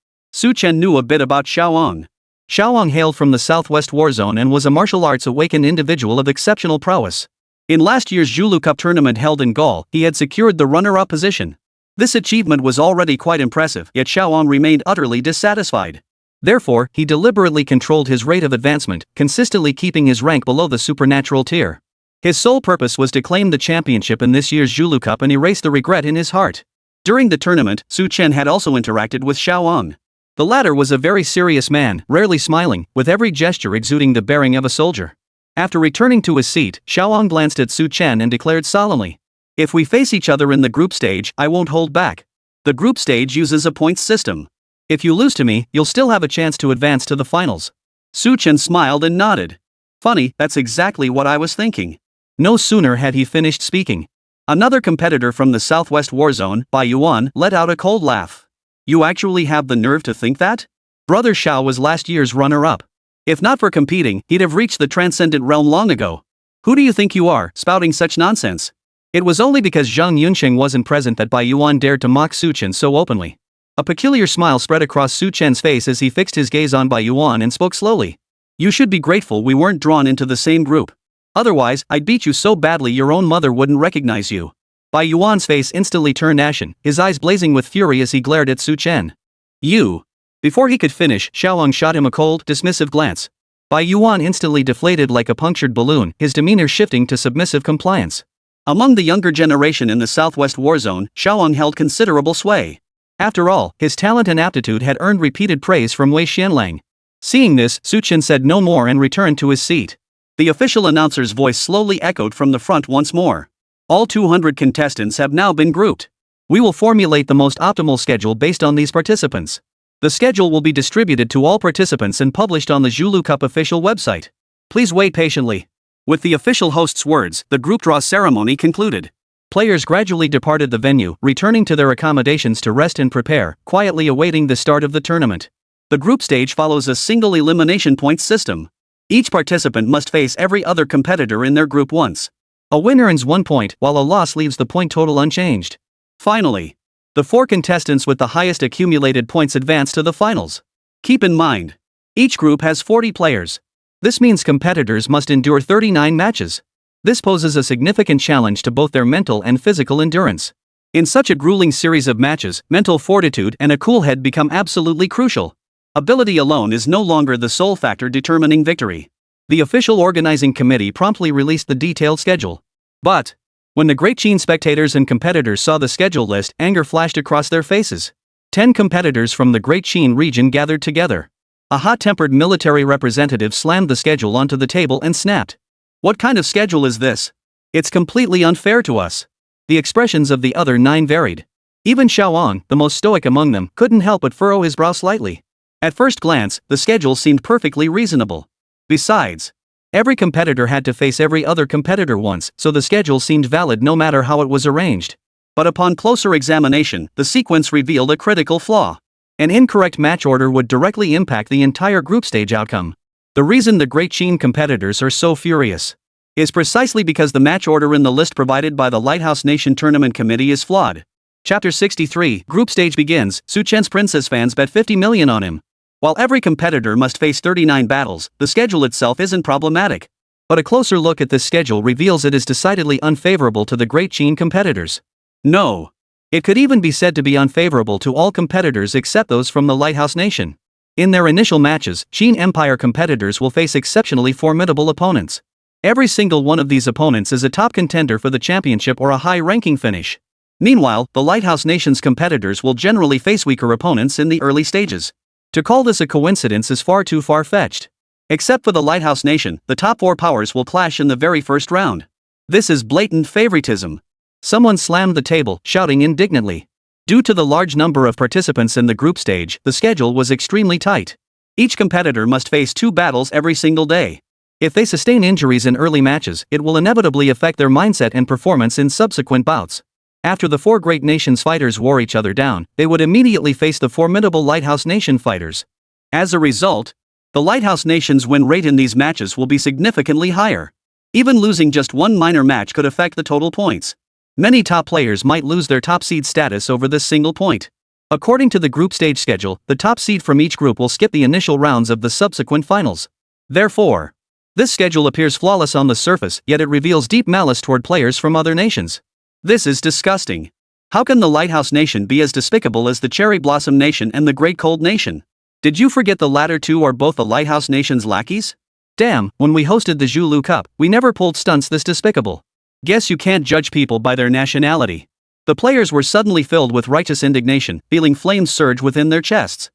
Chen knew a bit about Xiaoang. Xiaoang hailed from the Southwest War Zone and was a martial arts awakened individual of exceptional prowess. In last year's Zulu Cup tournament held in Gaul, he had secured the runner-up position. This achievement was already quite impressive, yet Xiaoang remained utterly dissatisfied. Therefore, he deliberately controlled his rate of advancement, consistently keeping his rank below the supernatural tier. His sole purpose was to claim the championship in this year's Zulu Cup and erase the regret in his heart. During the tournament, Chen had also interacted with Xiaoang. The latter was a very serious man, rarely smiling, with every gesture exuding the bearing of a soldier. After returning to his seat, Xiaoang glanced at Chen and declared solemnly, "If we face each other in the group stage, I won't hold back. The group stage uses a points system. If you lose to me, you'll still have a chance to advance to the finals." Chen smiled and nodded. "Funny, that's exactly what I was thinking." No sooner had he finished speaking. Another competitor from the Southwest War Zone, Bai Yuan, let out a cold laugh. "You actually have the nerve to think that? Brother Xiao was last year's runner-up. If not for competing, he'd have reached the transcendent realm long ago. Who do you think you are, spouting such nonsense?" It was only because Zhang Yunsheng wasn't present that Bai Yuan dared to mock Chen so openly. A peculiar smile spread across Chen's face as he fixed his gaze on Bai Yuan and spoke slowly. "You should be grateful we weren't drawn into the same group. Otherwise, I'd beat you so badly your own mother wouldn't recognize you." Bai Yuan's face instantly turned ashen, his eyes blazing with fury as he glared at Chen. "You." Before he could finish, Xiaoang shot him a cold, dismissive glance. Bai Yuan instantly deflated like a punctured balloon, his demeanor shifting to submissive compliance. Among the younger generation in the Southwest War Zone, Xiaoang held considerable sway. After all, his talent and aptitude had earned repeated praise from Wei Xianlang. Seeing this, Chen said no more and returned to his seat. The official announcer's voice slowly echoed from the front once more. "All 200 contestants have now been grouped. We will formulate the most optimal schedule based on these participants. The schedule will be distributed to all participants and published on the Zulu Cup official website. Please wait patiently." With the official host's words, the group draw ceremony concluded. Players gradually departed the venue, returning to their accommodations to rest and prepare, quietly awaiting the start of the tournament. The group stage follows a single elimination point system. Each participant must face every other competitor in their group once. A winner earns 1 point, while a loss leaves the point total unchanged. Finally, the 4 contestants with the highest accumulated points advance to the finals. Keep in mind, each group has 40 players. This means competitors must endure 39 matches. This poses a significant challenge to both their mental and physical endurance. In such a grueling series of matches, mental fortitude and a cool head become absolutely crucial. Ability alone is no longer the sole factor determining victory. The official organizing committee promptly released the detailed schedule. But when the Great Chen spectators and competitors saw the schedule list, anger flashed across their faces. 10 competitors from the Great Chen region gathered together. A hot-tempered military representative slammed the schedule onto the table and snapped. "What kind of schedule is this? It's completely unfair to us." The expressions of the other 9 varied. Even Xiaoang, the most stoic among them, couldn't help but furrow his brow slightly. At first glance, the schedule seemed perfectly reasonable. Besides, every competitor had to face every other competitor once, so the schedule seemed valid no matter how it was arranged. But upon closer examination, the sequence revealed a critical flaw. An incorrect match order would directly impact the entire group stage outcome. The reason the Great Chen competitors are so furious is precisely because the match order in the list provided by the Lighthouse Nation Tournament Committee is flawed. Chapter 63, Group Stage begins. Chen's princess fans bet 50 million on him. While every competitor must face 39 battles, the schedule itself isn't problematic. But a closer look at this schedule reveals it is decidedly unfavorable to the Great Chen competitors. No. It could even be said to be unfavorable to all competitors except those from the Lighthouse Nation. In their initial matches, Chen Empire competitors will face exceptionally formidable opponents. Every single one of these opponents is a top contender for the championship or a high-ranking finish. Meanwhile, the Lighthouse Nation's competitors will generally face weaker opponents in the early stages. To call this a coincidence is far too far-fetched. Except for the Lighthouse Nation, the top 4 powers will clash in the very first round. This is blatant favoritism. Someone slammed the table, shouting indignantly. Due to the large number of participants in the group stage, the schedule was extremely tight. Each competitor must face 2 battles every single day. If they sustain injuries in early matches, it will inevitably affect their mindset and performance in subsequent bouts. After the 4 Great Nations fighters wore each other down, they would immediately face the formidable Lighthouse Nation fighters. As a result, the Lighthouse Nation's win rate in these matches will be significantly higher. Even losing just one minor match could affect the total points. Many top players might lose their top seed status over this single point. According to the group stage schedule, the top seed from each group will skip the initial rounds of the subsequent finals. Therefore, this schedule appears flawless on the surface, yet it reveals deep malice toward players from other nations. This is disgusting. How can the Lighthouse Nation be as despicable as the Cherry Blossom Nation and the Great Cold Nation? Did you forget the latter two are both the Lighthouse Nation's lackeys? Damn, when we hosted the Zhulu Cup, we never pulled stunts this despicable. Guess you can't judge people by their nationality. The players were suddenly filled with righteous indignation, feeling flames surge within their chests.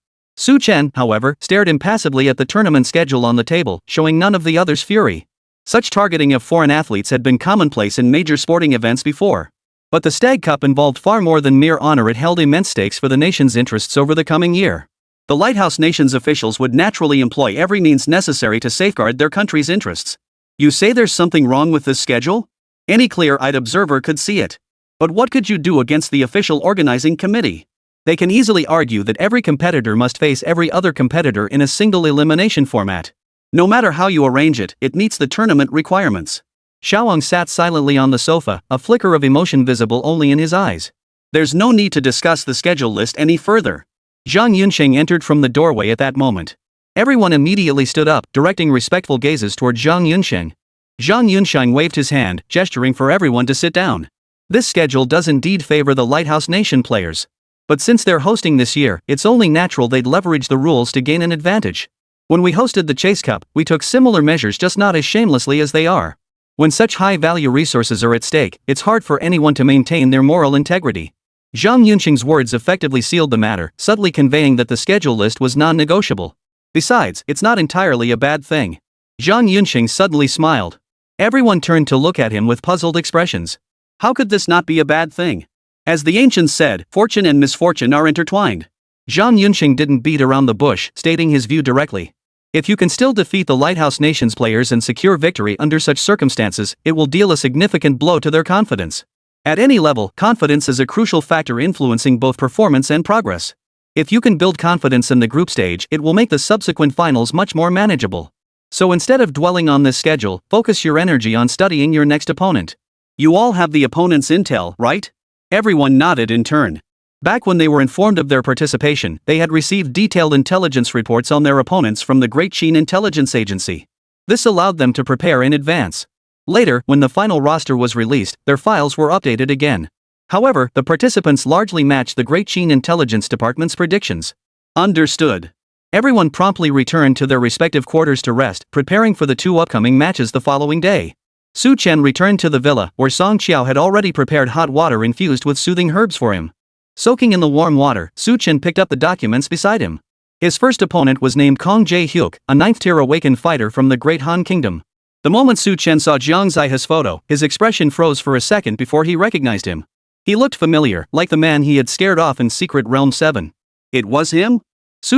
Chen, however, stared impassively at the tournament schedule on the table, showing none of the others' fury. Such targeting of foreign athletes had been commonplace in major sporting events before. But the Stag Cup involved far more than mere honor. It held immense stakes for the nation's interests over the coming year. The Lighthouse Nation's officials would naturally employ every means necessary to safeguard their country's interests. You say there's something wrong with this schedule? Any clear-eyed observer could see it. But what could you do against the official organizing committee? They can easily argue that every competitor must face every other competitor in a single elimination format. No matter how you arrange it, it meets the tournament requirements. Xiaoang sat silently on the sofa, a flicker of emotion visible only in his eyes. There's no need to discuss the schedule list any further. Zhang Yunsheng entered from the doorway at that moment. Everyone immediately stood up, directing respectful gazes toward Zhang Yunsheng. Zhang Yunsheng waved his hand, gesturing for everyone to sit down. This schedule does indeed favor the Lighthouse Nation players. But since they're hosting this year, it's only natural they'd leverage the rules to gain an advantage. When we hosted the Chase Cup, we took similar measures, just not as shamelessly as they are. When such high-value resources are at stake, it's hard for anyone to maintain their moral integrity. Zhang Yunsheng's words effectively sealed the matter, subtly conveying that the schedule list was non-negotiable. Besides, it's not entirely a bad thing. Zhang Yunsheng suddenly smiled. Everyone turned to look at him with puzzled expressions. How could this not be a bad thing? As the ancients said, fortune and misfortune are intertwined. Zhang Yunsheng didn't beat around the bush, stating his view directly. If you can still defeat the Lighthouse Nation's players and secure victory under such circumstances, it will deal a significant blow to their confidence. At any level, confidence is a crucial factor influencing both performance and progress. If you can build confidence in the group stage, it will make the subsequent finals much more manageable. So instead of dwelling on this schedule, focus your energy on studying your next opponent. You all have the opponent's intel, right? Everyone nodded in turn. Back when they were informed of their participation, they had received detailed intelligence reports on their opponents from the Great Chen Intelligence Agency. This allowed them to prepare in advance. Later, when the final roster was released, their files were updated again. However, the participants largely matched the Great Chen Intelligence Department's predictions. Understood. Everyone promptly returned to their respective quarters to rest, preparing for the 2 upcoming matches the following day. Chen returned to the villa, where Song Qiao had already prepared hot water infused with soothing herbs for him. Soaking in the warm water, Chen picked up the documents beside him. His first opponent was named Kong Jae-hyuk, a 9th-tier awakened fighter from the Great Han Kingdom. The moment Chen saw Jiang Zihe's photo, his expression froze for a second before he recognized him. He looked familiar, like the man he had scared off in Secret Realm 7. It was him?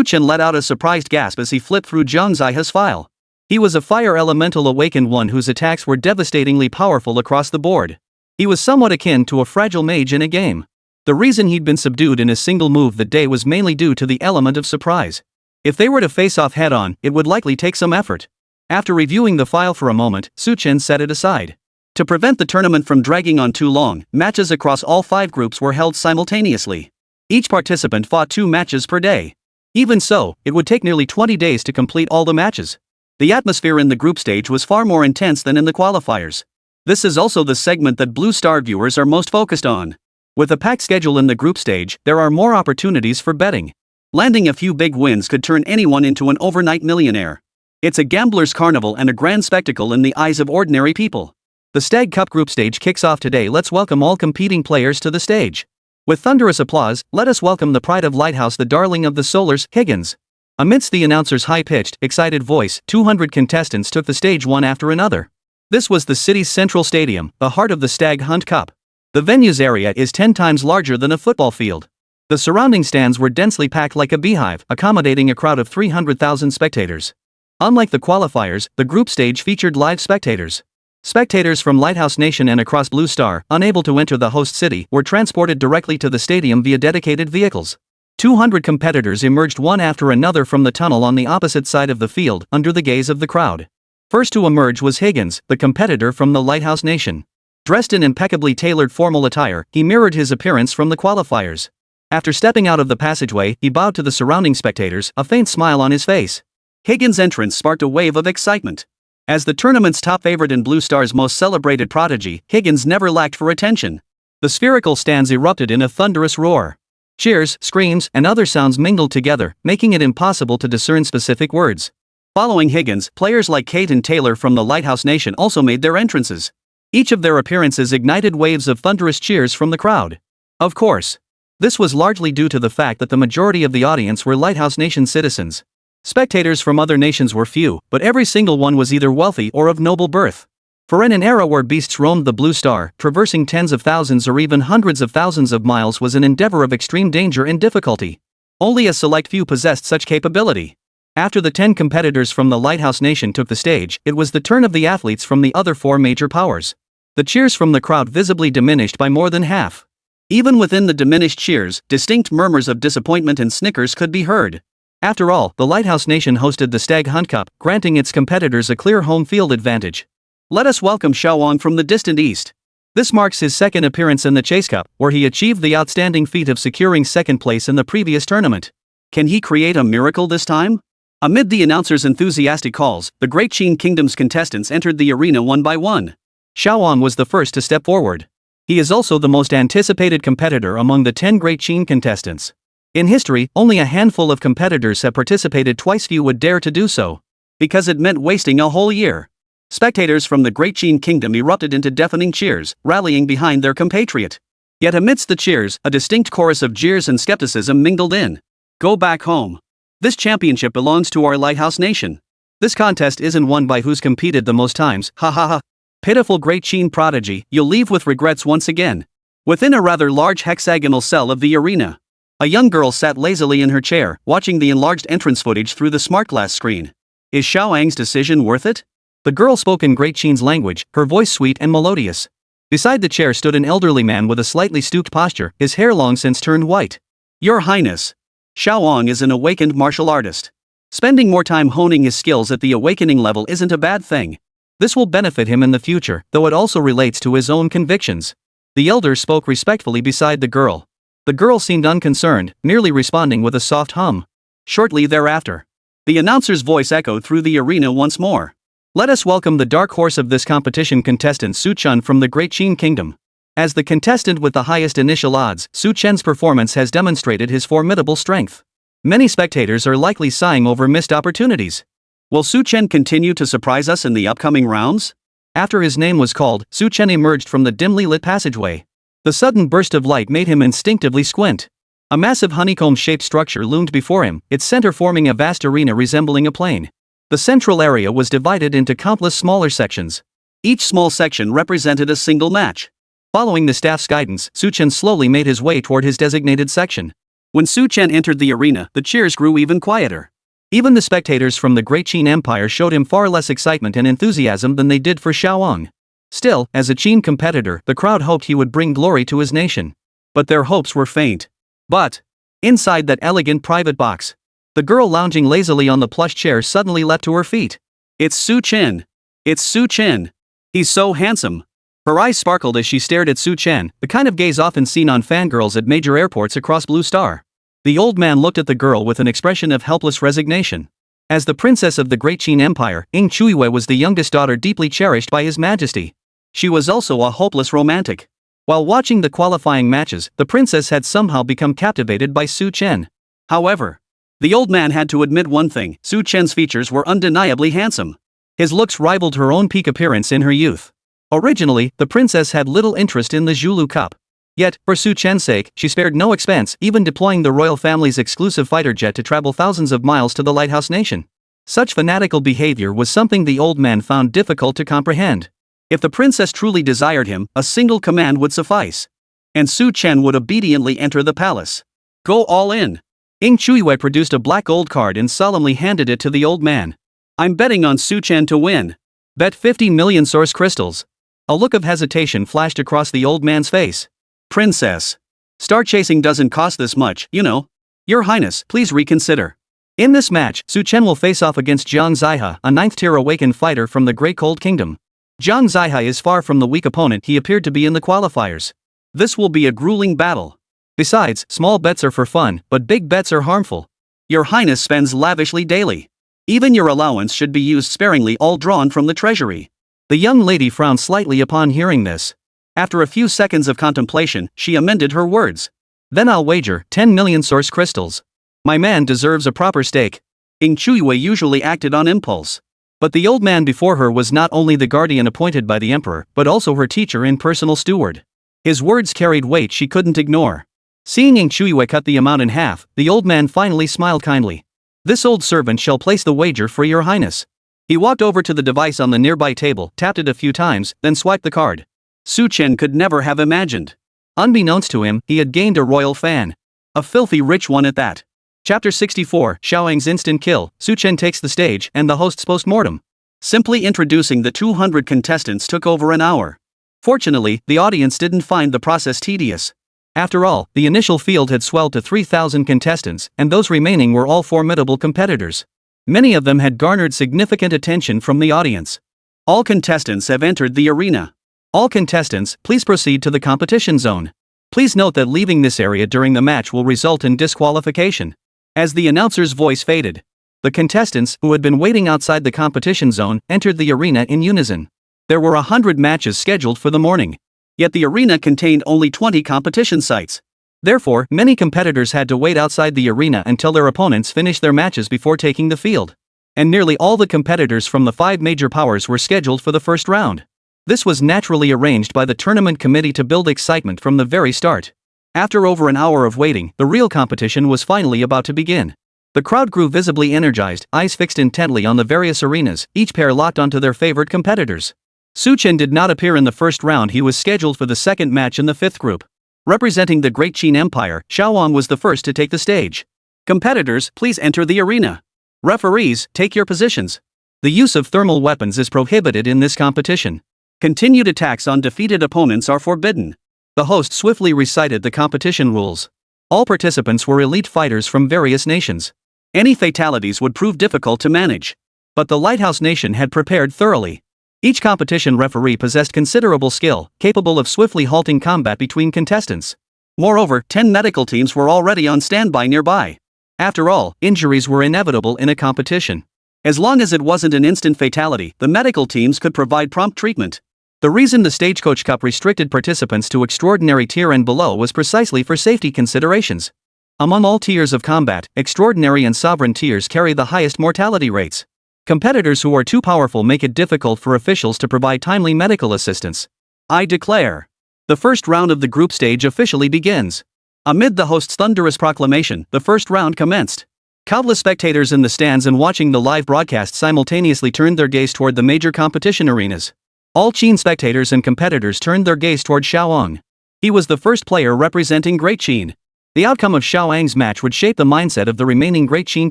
Chen let out a surprised gasp as he flipped through Jiang Zihe's file. He was a fire elemental awakened one whose attacks were devastatingly powerful across the board. He was somewhat akin to a fragile mage in a game. The reason he'd been subdued in a single move that day was mainly due to the element of surprise. If they were to face off head-on, it would likely take some effort. After reviewing the file for a moment, Chen set it aside. To prevent the tournament from dragging on too long, matches across all 5 groups were held simultaneously. Each participant fought 2 matches per day. Even so, it would take nearly 20 days to complete all the matches. The atmosphere in the group stage was far more intense than in the qualifiers. This is also the segment that Blue Star viewers are most focused on. With a packed schedule in the group stage, there are more opportunities for betting. Landing a few big wins could turn anyone into an overnight millionaire. It's a gambler's carnival and a grand spectacle in the eyes of ordinary people. The Stag Cup group stage kicks off today. Let's welcome all competing players to the stage. With thunderous applause, let us welcome the pride of Lighthouse, the darling of the Solars, Higgins. Amidst the announcer's high-pitched, excited voice, 200 contestants took the stage one after another. This was the city's central stadium, the heart of the Stag Hunt Cup. The venue's area is 10 times larger than a football field. The surrounding stands were densely packed like a beehive, accommodating a crowd of 300,000 spectators. Unlike the qualifiers, the group stage featured live spectators. Spectators from Lighthouse Nation and across Blue Star, unable to enter the host city, were transported directly to the stadium via dedicated vehicles. 200 competitors emerged one after another from the tunnel on the opposite side of the field, under the gaze of the crowd. First to emerge was Higgins, the competitor from the Lighthouse Nation. Dressed in impeccably tailored formal attire, he mirrored his appearance from the qualifiers. After stepping out of the passageway, he bowed to the surrounding spectators, a faint smile on his face. Higgins' entrance sparked a wave of excitement. As the tournament's top favorite and Blue Star's most celebrated prodigy, Higgins never lacked for attention. The spherical stands erupted in a thunderous roar. Cheers, screams, and other sounds mingled together, making it impossible to discern specific words. Following Higgins, players like Kate and Taylor from the Lighthouse Nation also made their entrances. Each of their appearances ignited waves of thunderous cheers from the crowd. Of course. This was largely due to the fact that the majority of the audience were Lighthouse Nation citizens. Spectators from other nations were few, but every single one was either wealthy or of noble birth. For in an era where beasts roamed the Blue Star, traversing tens of thousands or even hundreds of thousands of miles was an endeavor of extreme danger and difficulty. Only a select few possessed such capability. After the 10 competitors from the Lighthouse Nation took the stage, it was the turn of the athletes from the other 4 major powers. The cheers from the crowd visibly diminished by more than half. Even within the diminished cheers, distinct murmurs of disappointment and snickers could be heard. After all, the Lighthouse Nation hosted the Stag Hunt Cup, granting its competitors a clear home field advantage. Let us welcome Xiaowang from the distant east. This marks his second appearance in the Chase Cup, where he achieved the outstanding feat of securing second place in the previous tournament. Can he create a miracle this time? Amid the announcer's enthusiastic calls, the Great Qin Kingdom's contestants entered the arena one by one. Xiaowang was the first to step forward. He is also the most anticipated competitor among the 10 Great Qin contestants. In history, only a handful of competitors have participated twice. Few would dare to do so. Because it meant wasting a whole year. Spectators from the Great Qin Kingdom erupted into deafening cheers, rallying behind their compatriot. Yet amidst the cheers, a distinct chorus of jeers and skepticism mingled in. Go back home. This championship belongs to our Lighthouse Nation. This contest isn't won by who's competed the most times, ha ha ha. Pitiful Great Qin prodigy, you'll leave with regrets once again. Within a rather large hexagonal cell of the arena, a young girl sat lazily in her chair, watching the enlarged entrance footage through the smart glass screen. Is Xiaowang's decision worth it? The girl spoke in Great Qin's language, her voice sweet and melodious. Beside the chair stood an elderly man with a slightly stooped posture, his hair long since turned white. Your Highness. Xiaowang is an awakened martial artist. Spending more time honing his skills at the awakening level isn't a bad thing. This will benefit him in the future, though it also relates to his own convictions. The elder spoke respectfully beside the girl. The girl seemed unconcerned, merely responding with a soft hum. Shortly thereafter, the announcer's voice echoed through the arena once more. Let us welcome the dark horse of this competition, contestant Su Chen from the Great Qin Kingdom. As the contestant with the highest initial odds, Su Chen's performance has demonstrated his formidable strength. Many spectators are likely sighing over missed opportunities. Will Su Chen continue to surprise us in the upcoming rounds? After his name was called, Su Chen emerged from the dimly lit passageway. The sudden burst of light made him instinctively squint. A massive honeycomb-shaped structure loomed before him, its center forming a vast arena resembling a plane. The central area was divided into countless smaller sections. Each small section represented a single match. Following the staff's guidance, Su Chen slowly made his way toward his designated section. When Su Chen entered the arena, the cheers grew even quieter. Even the spectators from the Great Qin Empire showed him far less excitement and enthusiasm than they did for Xiaowang. Still, as a Qin competitor, the crowd hoped he would bring glory to his nation. But their hopes were faint. But inside that elegant private box, the girl lounging lazily on the plush chair suddenly leapt to her feet. It's Su Chen. It's Su Chen. He's so handsome. Her eyes sparkled as she stared at Su Chen, the kind of gaze often seen on fangirls at major airports across Blue Star. The old man looked at the girl with an expression of helpless resignation. As the princess of the Great Qin Empire, Ying Chuiwei was the youngest daughter deeply cherished by His Majesty. She was also a hopeless romantic. While watching the qualifying matches, the princess had somehow become captivated by Su Chen. However, the old man had to admit one thing: Su Chen's features were undeniably handsome. His looks rivaled her own peak appearance in her youth. Originally, the princess had little interest in the Zhulu Cup. Yet, for Su Chen's sake, she spared no expense, even deploying the royal family's exclusive fighter jet to travel thousands of miles to the Lighthouse Nation. Such fanatical behavior was something the old man found difficult to comprehend. If the princess truly desired him, a single command would suffice. And Su Chen would obediently enter the palace. Go all in. Ying Chuiwei produced a black gold card and solemnly handed it to the old man. I'm betting on Su Chen to win. Bet 50 million source crystals. A look of hesitation flashed across the old man's face. Princess. Star chasing doesn't cost this much, you know. Your Highness, please reconsider. In this match, Su Chen will face off against Jiang Zihe, a 9th-tier awakened fighter from the Great Cold Kingdom. Jiang Zihe is far from the weak opponent he appeared to be in the qualifiers. This will be a grueling battle. Besides, small bets are for fun, but big bets are harmful. Your Highness spends lavishly daily. Even your allowance should be used sparingly, all drawn from the treasury. The young lady frowned slightly upon hearing this. After a few seconds of contemplation, she amended her words. Then I'll wager 10 million source crystals. My man deserves a proper stake. Ying Chuiwei usually acted on impulse. But the old man before her was not only the guardian appointed by the emperor, but also her teacher and personal steward. His words carried weight she couldn't ignore. Seeing Ying Chuiwei cut the amount in half, the old man finally smiled kindly. This old servant shall place the wager for your highness. He walked over to the device on the nearby table, tapped it a few times, then swiped the card. Su Chen could never have imagined. Unbeknownst to him, he had gained a royal fan. A filthy rich one at that. Chapter 64, Xiaowang's instant kill. Su Chen takes the stage, and the host's postmortem. Simply introducing the 200 contestants took over an hour. Fortunately, the audience didn't find the process tedious. After all, the initial field had swelled to 3,000 contestants, and those remaining were all formidable competitors. Many of them had garnered significant attention from the audience. All contestants have entered the arena. All contestants, please proceed to the competition zone. Please note that leaving this area during the match will result in disqualification. As the announcer's voice faded, the contestants, who had been waiting outside the competition zone, entered the arena in unison. There were 100 matches scheduled for the morning. Yet the arena contained only 20 competition sites. Therefore, many competitors had to wait outside the arena until their opponents finished their matches before taking the field. And nearly all the competitors from the 5 major powers were scheduled for the first round. This was naturally arranged by the tournament committee to build excitement from the very start. After over an hour of waiting, the real competition was finally about to begin. The crowd grew visibly energized, eyes fixed intently on the various arenas, each pair locked onto their favorite competitors. Su Chen did not appear in the first round. He was scheduled for the second match in the 5th group. Representing the Great Qin Empire, Xiaowang was the first to take the stage. Competitors, please enter the arena. Referees, take your positions. The use of thermal weapons is prohibited in this competition. Continued attacks on defeated opponents are forbidden. The host swiftly recited the competition rules. All participants were elite fighters from various nations. Any fatalities would prove difficult to manage. But the Lighthouse Nation had prepared thoroughly. Each competition referee possessed considerable skill, capable of swiftly halting combat between contestants. Moreover, 10 medical teams were already on standby nearby. After all, injuries were inevitable in a competition. As long as it wasn't an instant fatality, the medical teams could provide prompt treatment. The reason the Stagecoach Cup restricted participants to extraordinary tier and below was precisely for safety considerations. Among all tiers of combat, extraordinary and sovereign tiers carry the highest mortality rates. Competitors who are too powerful make it difficult for officials to provide timely medical assistance. I declare. The first round of the group stage officially begins. Amid the host's thunderous proclamation, the first round commenced. Countless spectators in the stands and watching the live broadcast simultaneously turned their gaze toward the major competition arenas. All Qin spectators and competitors turned their gaze toward Xiaoang. He was the first player representing Great Qin. The outcome of Xiaoang's match would shape the mindset of the remaining Great Qin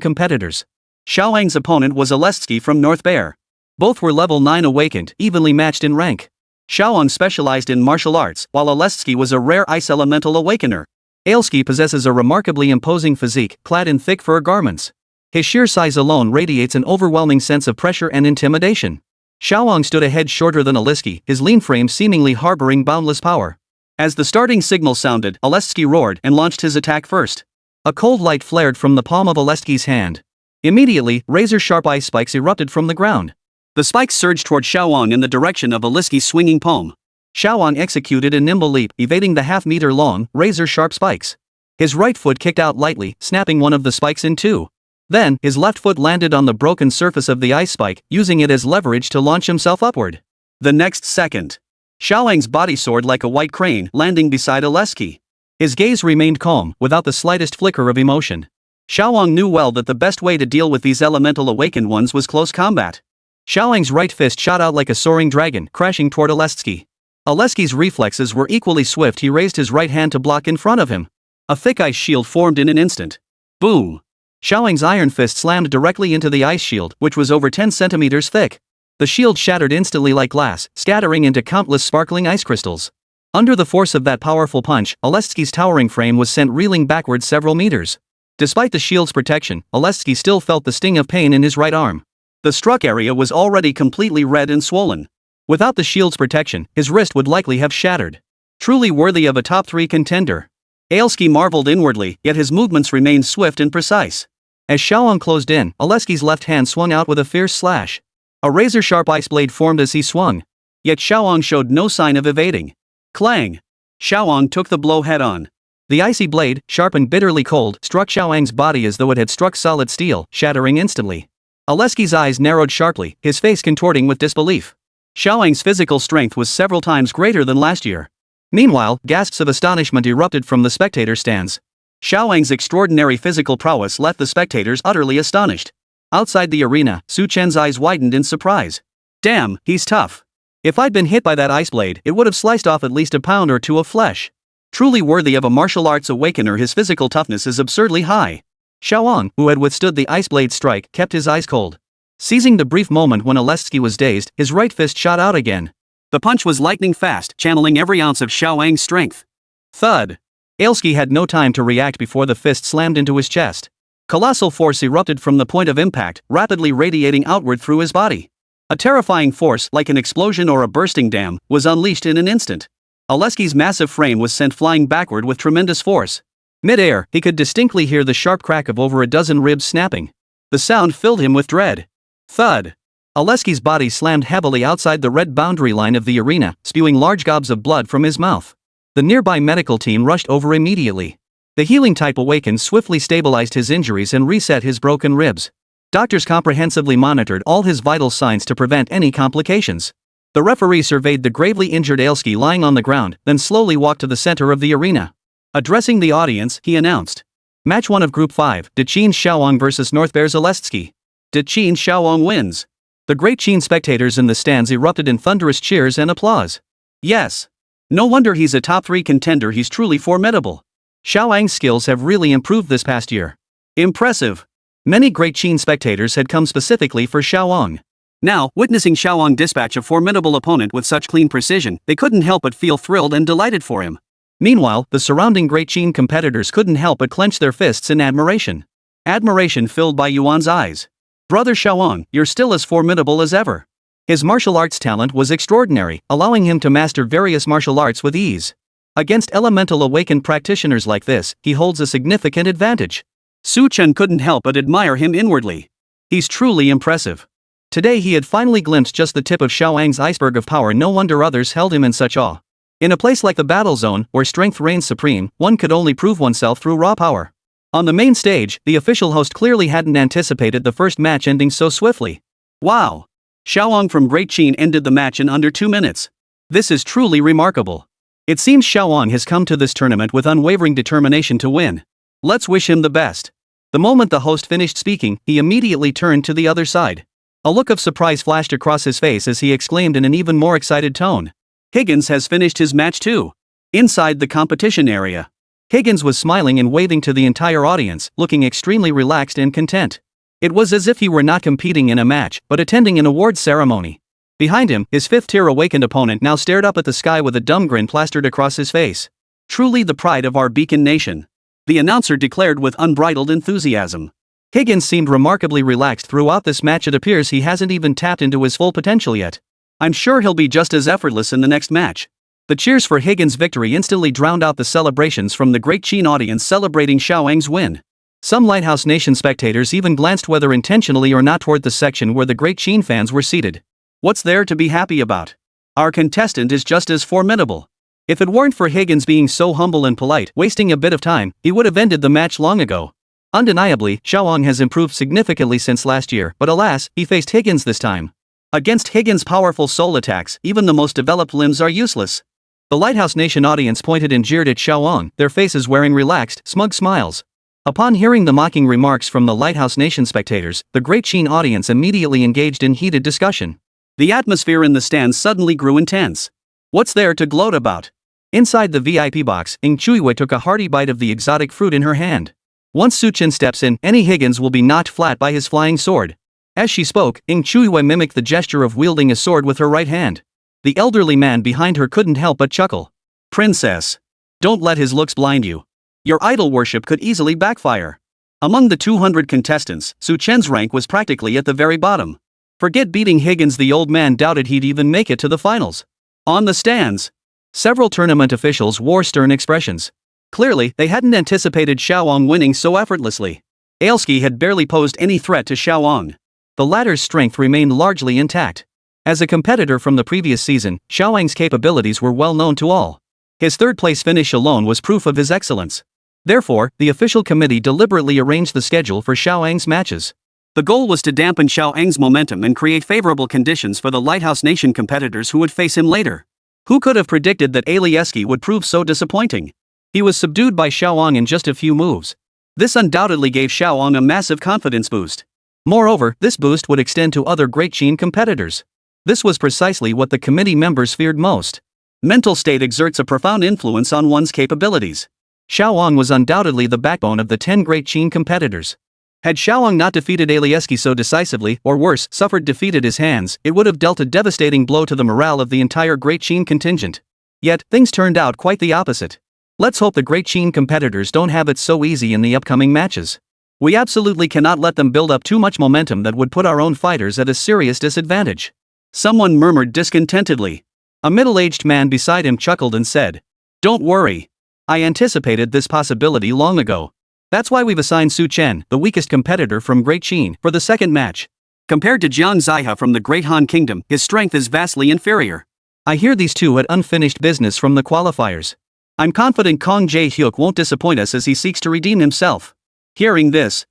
competitors. Xiaoang's opponent was Alestsky from North Bear. Both were level 9 awakened, evenly matched in rank. Xiaoang specialized in martial arts, while Alestsky was a rare ice elemental awakener. Alestsky possesses a remarkably imposing physique, clad in thick fur garments. His sheer size alone radiates an overwhelming sense of pressure and intimidation. Xiaoang stood a head shorter than Alestsky, his lean frame seemingly harboring boundless power. As the starting signal sounded, Alestsky roared and launched his attack first. A cold light flared from the palm of Alestsky's hand. Immediately, razor-sharp ice spikes erupted from the ground. The spikes surged toward Xiaoang in the direction of Alestsky's swinging palm. Xiaoang executed a nimble leap, evading the half-meter-long, razor-sharp spikes. His right foot kicked out lightly, snapping one of the spikes in two. Then, his left foot landed on the broken surface of the ice spike, using it as leverage to launch himself upward. The next second, Xiaoang's body soared like a white crane, landing beside Alestsky. His gaze remained calm, without the slightest flicker of emotion. Xiaoang knew well that the best way to deal with these elemental awakened ones was close combat. Xiaoang's right fist shot out like a soaring dragon, crashing toward Alestsky. Alestsky's reflexes were equally swift. He raised his right hand to block in front of him. A thick ice shield formed in an instant. Boom! Xiaoang's iron fist slammed directly into the ice shield, which was over 10 centimeters thick. The shield shattered instantly like glass, scattering into countless sparkling ice crystals. Under the force of that powerful punch, Alestsky's towering frame was sent reeling backwards several meters. Despite the shield's protection, Alestsky still felt the sting of pain in his right arm. The struck area was already completely red and swollen. Without the shield's protection, his wrist would likely have shattered. Truly worthy of a top 3 contender. Alestsky marveled inwardly, yet his movements remained swift and precise. As Xiaoang closed in, Alestsky's left hand swung out with a fierce slash. A razor-sharp ice blade formed as he swung. Yet Xiaoang showed no sign of evading. Clang! Xiaoang took the blow head-on. The icy blade, sharp and bitterly cold, struck Xiaoang's body as though it had struck solid steel, shattering instantly. Alestsky's eyes narrowed sharply, his face contorting with disbelief. Xiaoang's physical strength was several times greater than last year. Meanwhile, gasps of astonishment erupted from the spectator stands. Xiaoang's extraordinary physical prowess left the spectators utterly astonished. Outside the arena, Su Chen's eyes widened in surprise. Damn, he's tough. If I'd been hit by that ice blade, it would have sliced off at least a pound or two of flesh. Truly worthy of a martial arts awakener, his physical toughness is absurdly high. Xiaoang, who had withstood the ice blade's strike, kept his eyes cold. Seizing the brief moment when Alestsky was dazed, his right fist shot out again. The punch was lightning fast, channeling every ounce of Xiaoang's strength. Thud! Alestsky had no time to react before the fist slammed into his chest. Colossal force erupted from the point of impact, rapidly radiating outward through his body. A terrifying force, like an explosion or a bursting dam, was unleashed in an instant. Alestsky's massive frame was sent flying backward with tremendous force. Mid-air, he could distinctly hear the sharp crack of over a dozen ribs snapping. The sound filled him with dread. Thud! Alestsky's body slammed heavily outside the red boundary line of the arena, spewing large gobs of blood from his mouth. The nearby medical team rushed over immediately. The healing-type awaken swiftly stabilized his injuries and reset his broken ribs. Doctors comprehensively monitored all his vital signs to prevent any complications. The referee surveyed the gravely injured Alestsky lying on the ground, then slowly walked to the center of the arena. Addressing the audience, he announced. Match 1 of Group 5, Qin Xiaoang vs North Bear's Alestsky. Qin Xiaoang wins. The great Qin spectators in the stands erupted in thunderous cheers and applause. Yes. No wonder he's a top 3 contender, he's truly formidable. Xiaoang's skills have really improved this past year. Impressive. Many great Qin spectators had come specifically for Xiaoang. Now, witnessing Xiaoang dispatch a formidable opponent with such clean precision, they couldn't help but feel thrilled and delighted for him. Meanwhile, the surrounding great Qin competitors couldn't help but clench their fists in admiration. Admiration filled by Yuan's eyes. Brother Xiaoang, you're still as formidable as ever. His martial arts talent was extraordinary, allowing him to master various martial arts with ease. Against elemental awakened practitioners like this, he holds a significant advantage. Su Chen couldn't help but admire him inwardly. He's truly impressive. Today he had finally glimpsed just the tip of Xiaoang's iceberg of power. No wonder others held him in such awe. In a place like the battle zone, where strength reigns supreme, one could only prove oneself through raw power. On the main stage, the official host clearly hadn't anticipated the first match ending so swiftly. Wow! Xiaoang from Great Chen ended the match in under 2 minutes. This is truly remarkable. It seems Xiaoang has come to this tournament with unwavering determination to win. Let's wish him the best. The moment the host finished speaking, he immediately turned to the other side. A look of surprise flashed across his face as he exclaimed in an even more excited tone. Higgins has finished his match too. Inside the competition area, Higgins was smiling and waving to the entire audience, looking extremely relaxed and content. It was as if he were not competing in a match, but attending an awards ceremony. Behind him, his fifth-tier awakened opponent now stared up at the sky with a dumb grin plastered across his face. Truly the pride of our Beacon Nation, the announcer declared with unbridled enthusiasm. Higgins seemed remarkably relaxed throughout this match. It appears he hasn't even tapped into his full potential yet. I'm sure he'll be just as effortless in the next match. The cheers for Higgins' victory instantly drowned out the celebrations from the Great Chen audience celebrating Xiaoang's win. Some Lighthouse Nation spectators even glanced, whether intentionally or not, toward the section where the Great Chen fans were seated. What's there to be happy about? Our contestant is just as formidable. If it weren't for Higgins being so humble and polite, wasting a bit of time, he would have ended the match long ago. Undeniably, Xiaoang has improved significantly since last year, but alas, he faced Higgins this time. Against Higgins' powerful soul attacks, even the most developed limbs are useless. The Lighthouse Nation audience pointed and jeered at Xiaoang, their faces wearing relaxed, smug smiles. Upon hearing the mocking remarks from the Lighthouse Nation spectators, the Great Chen audience immediately engaged in heated discussion. The atmosphere in the stands suddenly grew intense. What's there to gloat about? Inside the VIP box, Ng Chuiwei took a hearty bite of the exotic fruit in her hand. Once Su Chen steps in, any Higgins will be knocked flat by his flying sword. As she spoke, Ng Chuiwei mimicked the gesture of wielding a sword with her right hand. The elderly man behind her couldn't help but chuckle. Princess, don't let his looks blind you. Your idol worship could easily backfire. Among the 200 contestants, Su Chen's rank was practically at the very bottom. Forget beating Higgins, the old man doubted he'd even make it to the finals. On the stands, several tournament officials wore stern expressions. Clearly, they hadn't anticipated Xiaoang winning so effortlessly. Ailski had barely posed any threat to Xiaoang. The latter's strength remained largely intact. As a competitor from the previous season, Xiaoang's capabilities were well known to all. His third-place finish alone was proof of his excellence. Therefore, the official committee deliberately arranged the schedule for Xiaoang's matches. The goal was to dampen Xiaoang's momentum and create favorable conditions for the Lighthouse Nation competitors who would face him later. Who could have predicted that Ailski would prove so disappointing? He was subdued by Xiaoang in just a few moves. This undoubtedly gave Xiaoang a massive confidence boost. Moreover, this boost would extend to other Great Chen competitors. This was precisely what the committee members feared most. Mental state exerts a profound influence on one's capabilities. Xiaoang was undoubtedly the backbone of the 10 Great Chen competitors. Had Xiaoang not defeated Ailski so decisively, or worse, suffered defeat at his hands, it would have dealt a devastating blow to the morale of the entire Great Chen contingent. Yet, things turned out quite the opposite. Let's hope the Great Chen competitors don't have it so easy in the upcoming matches. We absolutely cannot let them build up too much momentum that would put our own fighters at a serious disadvantage. Someone murmured discontentedly. A middle-aged man beside him chuckled and said, "Don't worry. I anticipated this possibility long ago. That's why we've assigned Su Chen, the weakest competitor from Great Chen, for the second match. Compared to Jiang Zihe from the Great Han Kingdom, his strength is vastly inferior. I hear these two had unfinished business from the qualifiers. I'm confident Kong Jae-hyuk won't disappoint us as he seeks to redeem himself." Hearing this,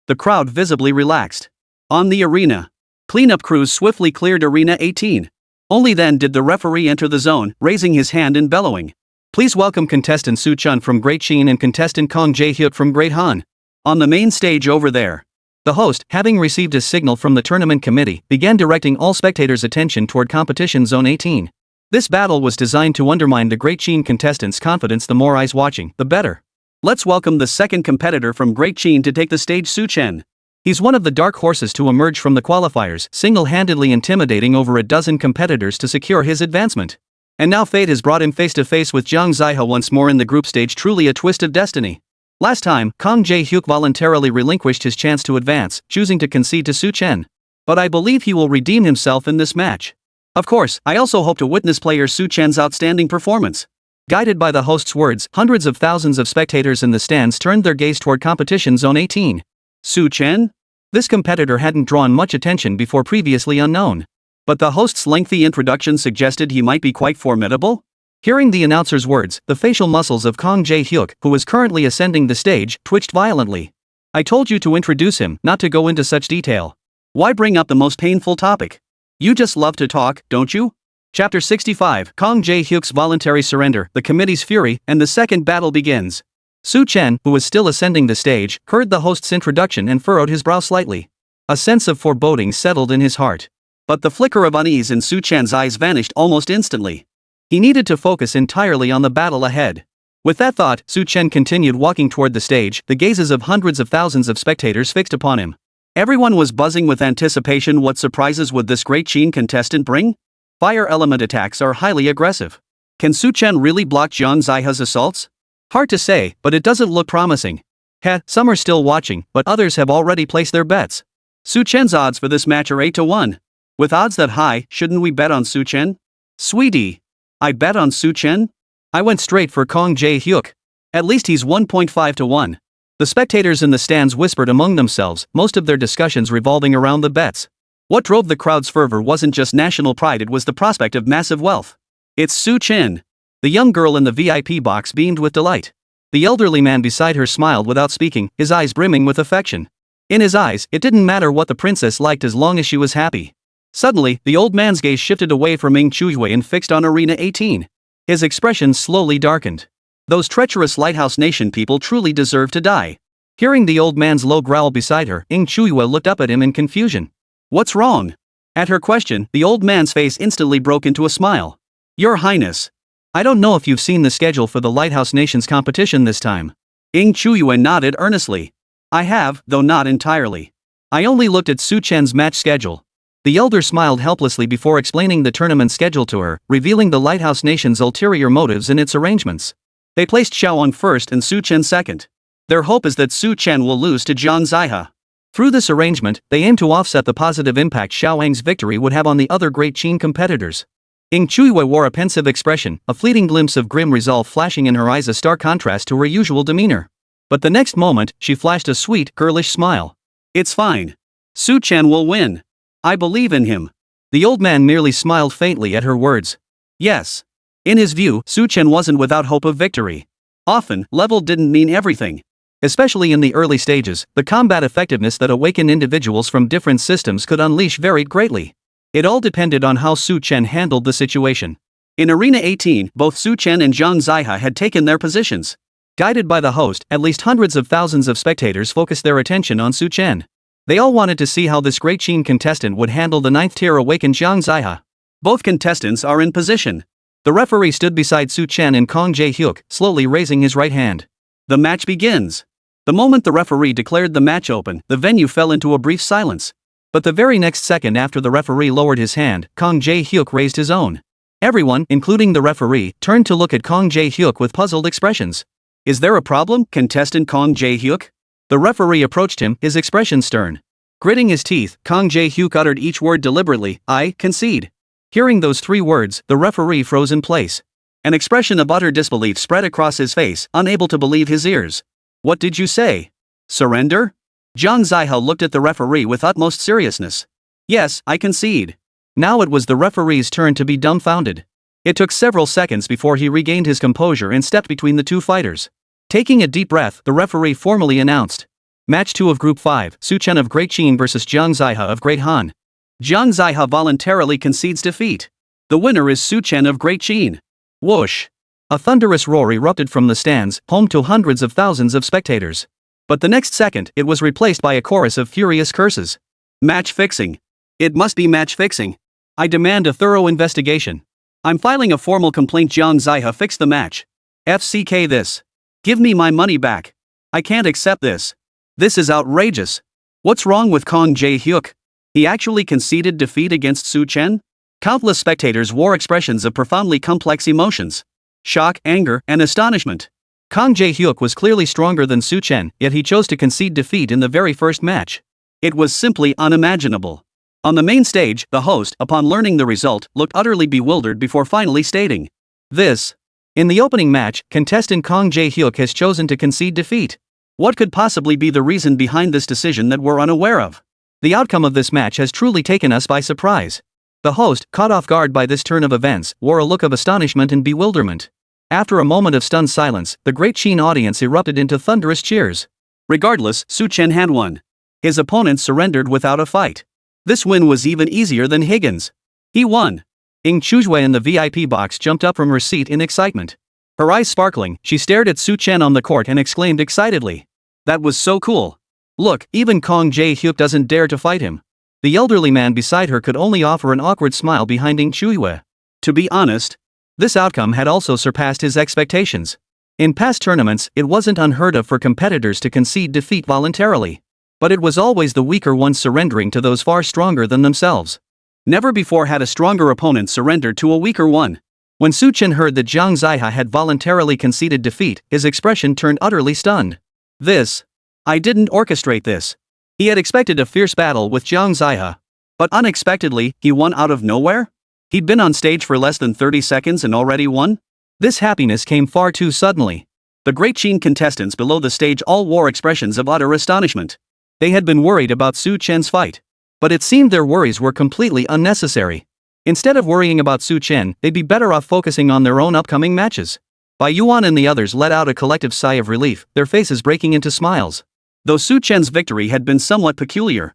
the crowd visibly relaxed. On the arena, cleanup crews swiftly cleared Arena 18. Only then did the referee enter the zone, raising his hand and bellowing, "Please welcome contestant Su Chen from Great Chen and contestant Kong Jae-hyuk from Great Han." On the main stage over there, the host, having received a signal from the tournament committee, began directing all spectators' attention toward competition zone 18. This battle was designed to undermine the Great Chen contestants' confidence. The more eyes watching, the better. Let's welcome the second competitor from Great Chen to take the stage, Su Chen. He's one of the dark horses to emerge from the qualifiers, single-handedly intimidating over a dozen competitors to secure his advancement. And now fate has brought him face-to-face with Jiang Zihe once more in the group stage, truly a twist of destiny. Last time, Kong Jae-hyuk voluntarily relinquished his chance to advance, choosing to concede to Su Chen. But I believe he will redeem himself in this match. Of course, I also hope to witness player Su Chen's outstanding performance. Guided by the host's words, hundreds of thousands of spectators in the stands turned their gaze toward competition zone 18. Su Chen? This competitor hadn't drawn much attention before, previously unknown. But the host's lengthy introduction suggested he might be quite formidable? Hearing the announcer's words, the facial muscles of Kang Jae-hyuk, who was currently ascending the stage, twitched violently. I told you to introduce him, not to go into such detail. Why bring up the most painful topic? You just love to talk, don't you? Chapter 65, Kang Jae-hyuk's voluntary surrender, the committee's fury, and the second battle begins. Chen, who was still ascending the stage, heard the host's introduction and furrowed his brow slightly. A sense of foreboding settled in his heart. But the flicker of unease in Chen's eyes vanished almost instantly. He needed to focus entirely on the battle ahead. With that thought, Chen continued walking toward the stage, the gazes of hundreds of thousands of spectators fixed upon him. Everyone was buzzing with anticipation. What surprises would this great Chen contestant bring? Fire element attacks are highly aggressive. Can Chen really block Jiang Ziha's assaults? Hard to say, but it doesn't look promising. Some are still watching, but others have already placed their bets. Chen's odds for this match are 8-1. With odds that high, shouldn't we bet on Chen? Sweetie. I bet on Chen? I went straight for Kang Jae-hyuk. At least he's 1.5-1. The spectators in the stands whispered among themselves, most of their discussions revolving around the bets. What drove the crowd's fervor wasn't just national pride, it was the prospect of massive wealth. It's Chen. The young girl in the VIP box beamed with delight. The elderly man beside her smiled without speaking, his eyes brimming with affection. In his eyes, it didn't matter what the princess liked as long as she was happy. Suddenly, the old man's gaze shifted away from Ing Chuyue and fixed on Arena 18. His expression slowly darkened. Those treacherous Lighthouse Nation people truly deserve to die. Hearing the old man's low growl beside her, Ing Chuyue looked up at him in confusion. What's wrong? At her question, the old man's face instantly broke into a smile. Your Highness. I don't know if you've seen the schedule for the Lighthouse Nation's competition this time. Ing Chuyue nodded earnestly. I have, though not entirely. I only looked at Chen's match schedule. The elder smiled helplessly before explaining the tournament schedule to her, revealing the Lighthouse Nation's ulterior motives in its arrangements. They placed Xiaowang first and Chen second. Their hope is that Chen will lose to Jiang Ziha. Through this arrangement, they aim to offset the positive impact Xiaowang's victory would have on the other great Qin competitors. Ing Chuyue wore a pensive expression, a fleeting glimpse of grim resolve flashing in her eyes, a stark contrast to her usual demeanor. But the next moment, she flashed a sweet, girlish smile. It's fine. Chen will win. I believe in him. The old man merely smiled faintly at her words. Yes. In his view, Chen wasn't without hope of victory. Often, level didn't mean everything. Especially in the early stages, the combat effectiveness that awakened individuals from different systems could unleash varied greatly. It all depended on how Chen handled the situation. In Arena 18, both Chen and Jiang Ziha had taken their positions. Guided by the host, at least hundreds of thousands of spectators focused their attention on Chen. They all wanted to see how this great Qin contestant would handle the 9th-tier awakened Jiang Ziha. Both contestants are in position. The referee stood beside Chen and Kang Jae-hyuk, slowly raising his right hand. The match begins. The moment the referee declared the match open, the venue fell into a brief silence. But the very next second after the referee lowered his hand, Kang Jae-hyuk raised his own. Everyone, including the referee, turned to look at Kang Jae-hyuk with puzzled expressions. Is there a problem, contestant Kang Jae-hyuk? The referee approached him, his expression stern. Gritting his teeth, Kang Jae-hyuk uttered each word deliberately, I concede. Hearing those 3 words, the referee froze in place. An expression of utter disbelief spread across his face, unable to believe his ears. What did you say? Surrender? Jiang Ziha looked at the referee with utmost seriousness. Yes, I concede. Now it was the referee's turn to be dumbfounded. It took several seconds before he regained his composure and stepped between the 2 fighters. Taking a deep breath, the referee formally announced. Match 2 of Group 5, Chen of Great Qin vs Jiang Ziha of Great Han. Jiang Ziha voluntarily concedes defeat. The winner is Chen of Great Qin. Whoosh! A thunderous roar erupted from the stands, home to hundreds of thousands of spectators. But the next second, it was replaced by a chorus of furious curses. Match fixing. It must be match fixing. I demand a thorough investigation. I'm filing a formal complaint. Jiang Ziha fixed the match. FCK this. Give me my money back. I can't accept this. This is outrageous. What's wrong with Kang Jae-hyuk? He actually conceded defeat against Chen? Countless spectators wore expressions of profoundly complex emotions. Shock, anger, and astonishment. Kang Jae-hyuk was clearly stronger than Chen, yet he chose to concede defeat in the very first match. It was simply unimaginable. On the main stage, the host, upon learning the result, looked utterly bewildered before finally stating, this. In the opening match, contestant Kang Jae-hyuk has chosen to concede defeat. What could possibly be the reason behind this decision that we're unaware of? The outcome of this match has truly taken us by surprise. The host, caught off guard by this turn of events, wore a look of astonishment and bewilderment. After a moment of stunned silence, the great Chen audience erupted into thunderous cheers. Regardless, Su Chen had won. His opponent surrendered without a fight. This win was even easier than Higgins. He won. Ing Chuzhui in the VIP box jumped up from her seat in excitement. Her eyes sparkling, she stared at Su Chen on the court and exclaimed excitedly. That was so cool. Look, even Kong Jae-hyuk doesn't dare to fight him. The elderly man beside her could only offer an awkward smile behind Ing Chuzhui. To be honest, this outcome had also surpassed his expectations. In past tournaments, it wasn't unheard of for competitors to concede defeat voluntarily. But it was always the weaker ones surrendering to those far stronger than themselves. Never before had a stronger opponent surrendered to a weaker one. When Su Chen heard that Zhang Ziha had voluntarily conceded defeat, his expression turned utterly stunned. I didn't orchestrate this. He had expected a fierce battle with Zhang Ziha. But unexpectedly, he won out of nowhere? He'd been on stage for less than 30 seconds and already won? This happiness came far too suddenly. The great Chen contestants below the stage all wore expressions of utter astonishment. They had been worried about Su Chen's fight. But it seemed their worries were completely unnecessary. Instead of worrying about Su Chen, they'd be better off focusing on their own upcoming matches. Bai Yuan and the others let out a collective sigh of relief, their faces breaking into smiles. Though Su Chen's victory had been somewhat peculiar,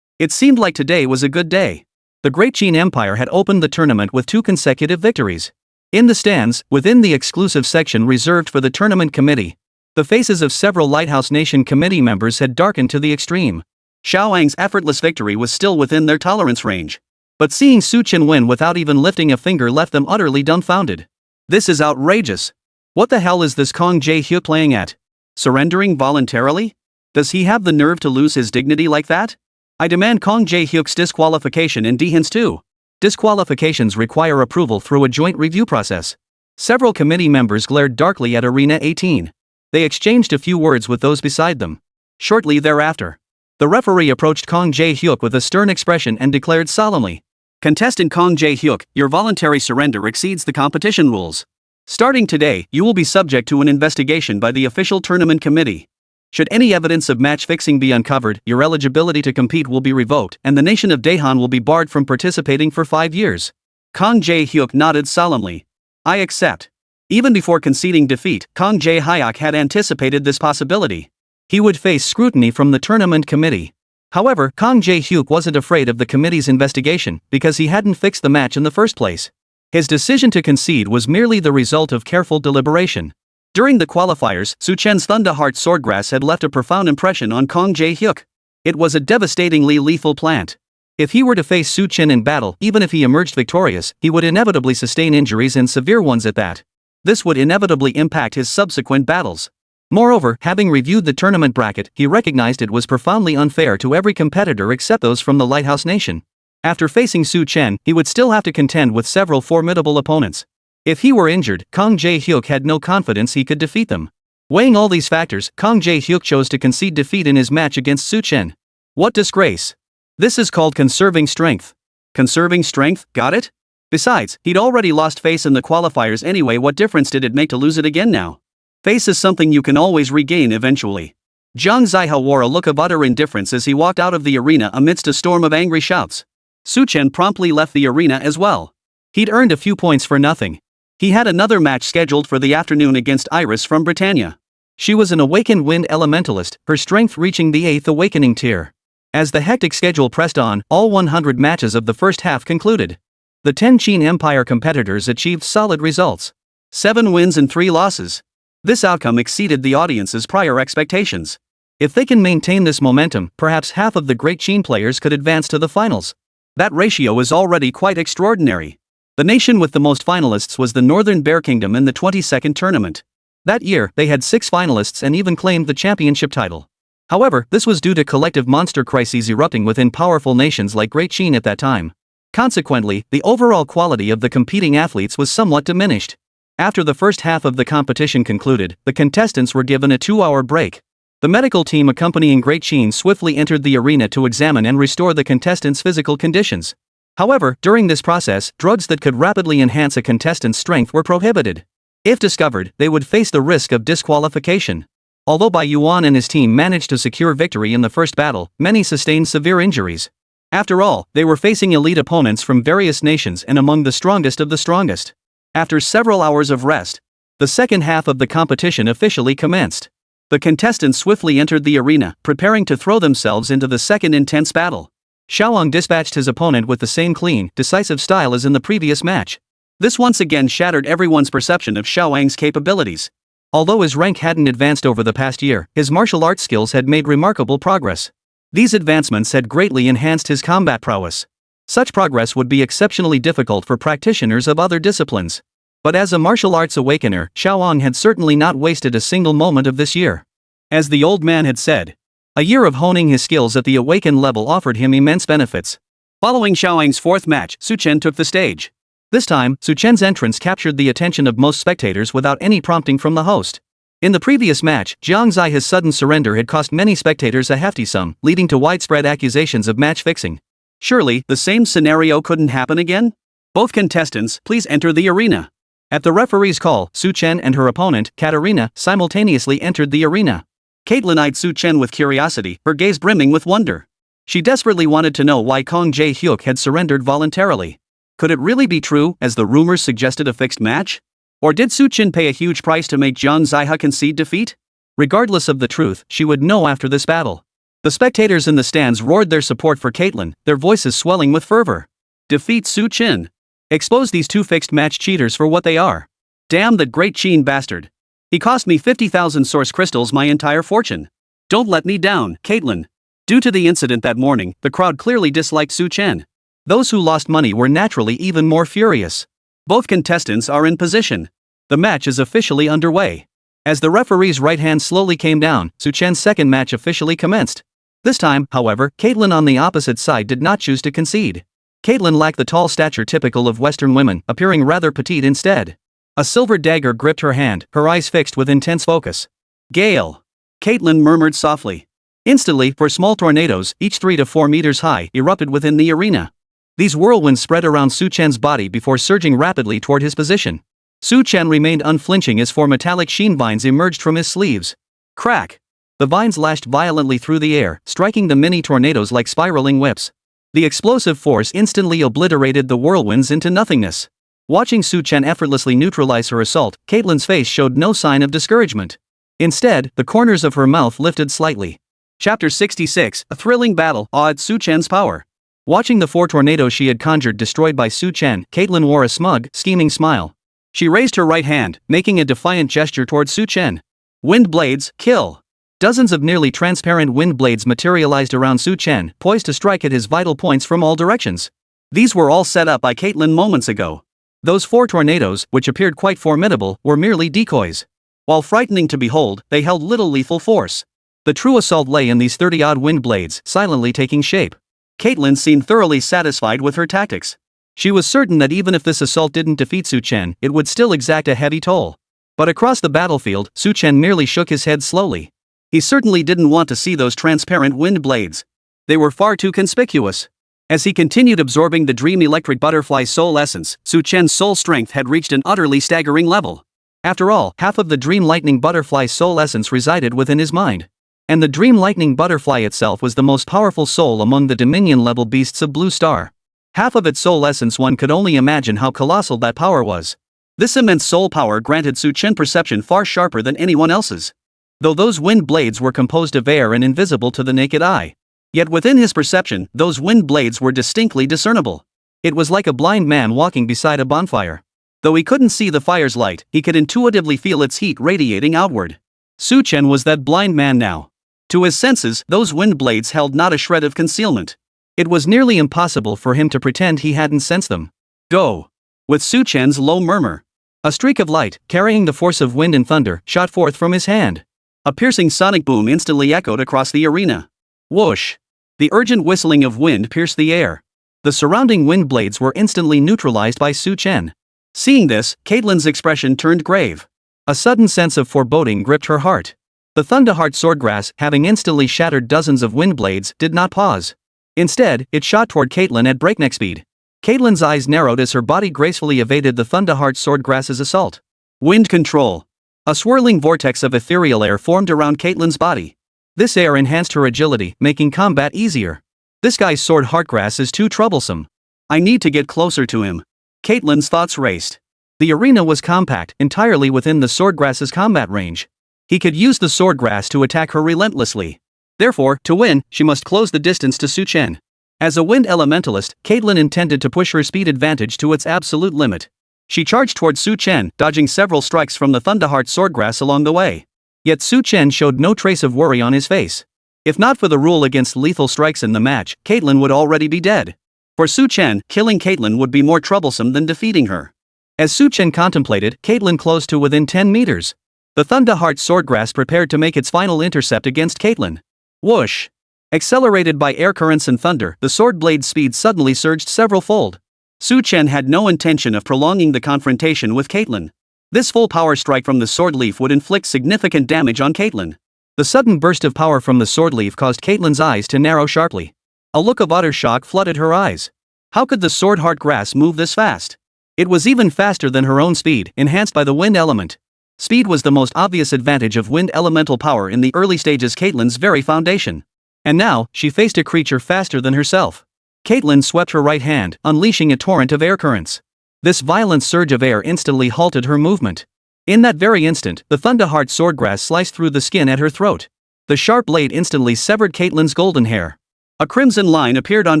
it seemed like today was a good day. The Great Chen Empire had opened the tournament with 2 consecutive victories. In the stands, within the exclusive section reserved for the tournament committee, the faces of several Lighthouse Nation committee members had darkened to the extreme. Xiaoang's effortless victory was still within their tolerance range. But seeing Su Chen win without even lifting a finger left them utterly dumbfounded. This is outrageous. What the hell is this Kong Jae-hyuk playing at? Surrendering voluntarily? Does he have the nerve to lose his dignity like that? I demand Kong Jae-hyuk's disqualification and Dehan's too. Disqualifications require approval through a joint review process. Several committee members glared darkly at Arena 18. They exchanged a few words with those beside them. Shortly thereafter, the referee approached Kong Jae-hyuk with a stern expression and declared solemnly, "Contestant Kong Jae-hyuk, your voluntary surrender exceeds the competition rules. Starting today, you will be subject to an investigation by the official tournament committee. Should any evidence of match fixing be uncovered, your eligibility to compete will be revoked and the nation of Daehan will be barred from participating for 5 years." Kong Jae-hyuk nodded solemnly. I accept. Even before conceding defeat, Kong Jae-hyuk had anticipated this possibility. He would face scrutiny from the tournament committee. However, Kong Jae-hyuk wasn't afraid of the committee's investigation because he hadn't fixed the match in the first place. His decision to concede was merely the result of careful deliberation. During the qualifiers, Su Chen's Thunderheart Swordgrass had left a profound impression on Kong Jae-hyuk. It was a devastatingly lethal plant. If he were to face Su Chen in battle, even if he emerged victorious, he would inevitably sustain injuries and severe ones at that. This would inevitably impact his subsequent battles. Moreover, having reviewed the tournament bracket, he recognized it was profoundly unfair to every competitor except those from the Lighthouse Nation. After facing Su Chen, he would still have to contend with several formidable opponents. If he were injured, Kong Jae-hyuk had no confidence he could defeat them. Weighing all these factors, Kong Jae-hyuk chose to concede defeat in his match against Su Chen. What disgrace! This is called conserving strength. Conserving strength, got it? Besides, he'd already lost face in the qualifiers anyway. What difference did it make to lose it again now? Face is something you can always regain eventually. Zhang Ziha wore a look of utter indifference as he walked out of the arena amidst a storm of angry shouts. Su Chen promptly left the arena as well. He'd earned a few points for nothing. He had another match scheduled for the afternoon against Iris from Britannia. She was an awakened wind elementalist, her strength reaching the 8th awakening tier. As the hectic schedule pressed on, all 100 matches of the first half concluded. The 10 Chen Empire competitors achieved solid results. 7 wins and 3 losses. This outcome exceeded the audience's prior expectations. If they can maintain this momentum, perhaps half of the Great Chen players could advance to the finals. That ratio is already quite extraordinary. The nation with the most finalists was the Northern Bear Kingdom in the 22nd tournament. That year, they had 6 finalists and even claimed the championship title. However, this was due to collective monster crises erupting within powerful nations like Great Chen at that time. Consequently, the overall quality of the competing athletes was somewhat diminished. After the first half of the competition concluded, the contestants were given a 2-hour break. The medical team accompanying Great Chen swiftly entered the arena to examine and restore the contestants' physical conditions. However, during this process, drugs that could rapidly enhance a contestant's strength were prohibited. If discovered, they would face the risk of disqualification. Although Bai Yuan and his team managed to secure victory in the first battle, many sustained severe injuries. After all, they were facing elite opponents from various nations and among the strongest of the strongest. After several hours of rest, the second half of the competition officially commenced. The contestants swiftly entered the arena, preparing to throw themselves into the second intense battle. Xiaoang dispatched his opponent with the same clean, decisive style as in the previous match. This once again shattered everyone's perception of Xiaoang's capabilities. Although his rank hadn't advanced over the past year, his martial arts skills had made remarkable progress. These advancements had greatly enhanced his combat prowess. Such progress would be exceptionally difficult for practitioners of other disciplines. But as a martial arts awakener, Xiaoang had certainly not wasted a single moment of this year. As the old man had said, a year of honing his skills at the awaken level offered him immense benefits. Following Xiaoang's fourth match, Chen took the stage. This time, Chen's entrance captured the attention of most spectators without any prompting from the host. In the previous match, Jiang Ziya's sudden surrender had cost many spectators a hefty sum, leading to widespread accusations of match fixing. Surely, the same scenario couldn't happen again? Both contestants, please enter the arena. At the referee's call, Chen and her opponent, Katarina, simultaneously entered the arena. Caitlin eyed Chen with curiosity, her gaze brimming with wonder. She desperately wanted to know why Kong Jae-hyuk had surrendered voluntarily. Could it really be true, as the rumors suggested a fixed match? Or did Chen pay a huge price to make Jiang Ziya concede defeat? Regardless of the truth, she would know after this battle. The spectators in the stands roared their support for Caitlin, their voices swelling with fervor. Defeat Chen. Expose these two fixed match cheaters for what they are. Damn that great Chen bastard. He cost me 50,000 source crystals, my entire fortune. Don't let me down, Caitlin. Due to the incident that morning, the crowd clearly disliked Chen. Those who lost money were naturally even more furious. Both contestants are in position. The match is officially underway. As the referee's right hand slowly came down, Chen's second match officially commenced. This time, however, Caitlin on the opposite side did not choose to concede. Caitlin lacked the tall stature typical of Western women, appearing rather petite instead. A silver dagger gripped her hand, her eyes fixed with intense focus. Gale. Caitlin murmured softly. Instantly, four small tornadoes, each 3 to 4 meters high, erupted within the arena. These whirlwinds spread around Chen's body before surging rapidly toward his position. Chen remained unflinching as four metallic sheen vines emerged from his sleeves. Crack! The vines lashed violently through the air, striking the mini tornadoes like spiraling whips. The explosive force instantly obliterated the whirlwinds into nothingness. Watching Chen effortlessly neutralize her assault, Caitlin's face showed no sign of discouragement. Instead, the corners of her mouth lifted slightly. Chapter 66, a thrilling battle awed Chen's power. Watching the 4 tornadoes she had conjured destroyed by Chen, Caitlin wore a smug, scheming smile. She raised her right hand, making a defiant gesture towards Chen. Wind blades, kill! Dozens of nearly transparent wind blades materialized around Chen, poised to strike at his vital points from all directions. These were all set up by Caitlin moments ago. Those 4 tornadoes, which appeared quite formidable, were merely decoys. While frightening to behold, they held little lethal force. The true assault lay in these 30-odd wind blades, silently taking shape. Caitlin seemed thoroughly satisfied with her tactics. She was certain that even if this assault didn't defeat Chen, it would still exact a heavy toll. But across the battlefield, Chen merely shook his head slowly. He certainly didn't want to see those transparent wind blades. They were far too conspicuous. As he continued absorbing the dream electric butterfly soul essence, Chen's soul strength had reached an utterly staggering level. After all, half of the dream lightning butterfly soul essence resided within his mind. And the dream lightning butterfly itself was the most powerful soul among the dominion-level beasts of Blue Star. Half of its soul essence, one could only imagine how colossal that power was. This immense soul power granted Chen perception far sharper than anyone else's. Though those wind blades were composed of air and invisible to the naked eye. Yet within his perception, those wind blades were distinctly discernible. It was like a blind man walking beside a bonfire. Though he couldn't see the fire's light, he could intuitively feel its heat radiating outward. Chen was that blind man now. To his senses, those wind blades held not a shred of concealment. It was nearly impossible for him to pretend he hadn't sensed them. Go! With Chen's low murmur. A streak of light, carrying the force of wind and thunder, shot forth from his hand. A piercing sonic boom instantly echoed across the arena. Whoosh! The urgent whistling of wind pierced the air. The surrounding wind blades were instantly neutralized by Chen. Seeing this, Caitlin's expression turned grave. A sudden sense of foreboding gripped her heart. The Thunderheart swordgrass, having instantly shattered dozens of wind blades, did not pause. Instead, it shot toward Caitlin at breakneck speed. Caitlin's eyes narrowed as her body gracefully evaded the Thunderheart swordgrass's assault. Wind control. A swirling vortex of ethereal air formed around Caitlin's body. This air enhanced her agility, making combat easier. This guy's sword heartgrass is too troublesome. I need to get closer to him. Caitlyn's thoughts raced. The arena was compact, entirely within the swordgrass's combat range. He could use the swordgrass to attack her relentlessly. Therefore, to win, she must close the distance to Su Chen. As a wind elementalist, Caitlyn intended to push her speed advantage to its absolute limit. She charged towards Su Chen, dodging several strikes from the Thunderheart swordgrass along the way. Yet Su Chen showed no trace of worry on his face. If not for the rule against lethal strikes in the match, Caitlyn would already be dead. For Su Chen, killing Caitlyn would be more troublesome than defeating her. As Su Chen contemplated, Caitlyn closed to within 10 meters. The Thunderheart swordgrass prepared to make its final intercept against Caitlyn. Whoosh! Accelerated by air currents and thunder, the sword blade's speed suddenly surged several-fold. Su Chen had no intention of prolonging the confrontation with Caitlyn. This full power strike from the sword leaf would inflict significant damage on Caitlyn. The sudden burst of power from the sword leaf caused Caitlyn's eyes to narrow sharply. A look of utter shock flooded her eyes. How could the sword heart grass move this fast? It was even faster than her own speed, enhanced by the wind element. Speed was the most obvious advantage of wind elemental power in the early stages, Caitlyn's very foundation. And now, she faced a creature faster than herself. Caitlyn swept her right hand, unleashing a torrent of air currents. This violent surge of air instantly halted her movement. In that very instant, the Thunderheart swordgrass sliced through the skin at her throat. The sharp blade instantly severed Caitlyn's golden hair. A crimson line appeared on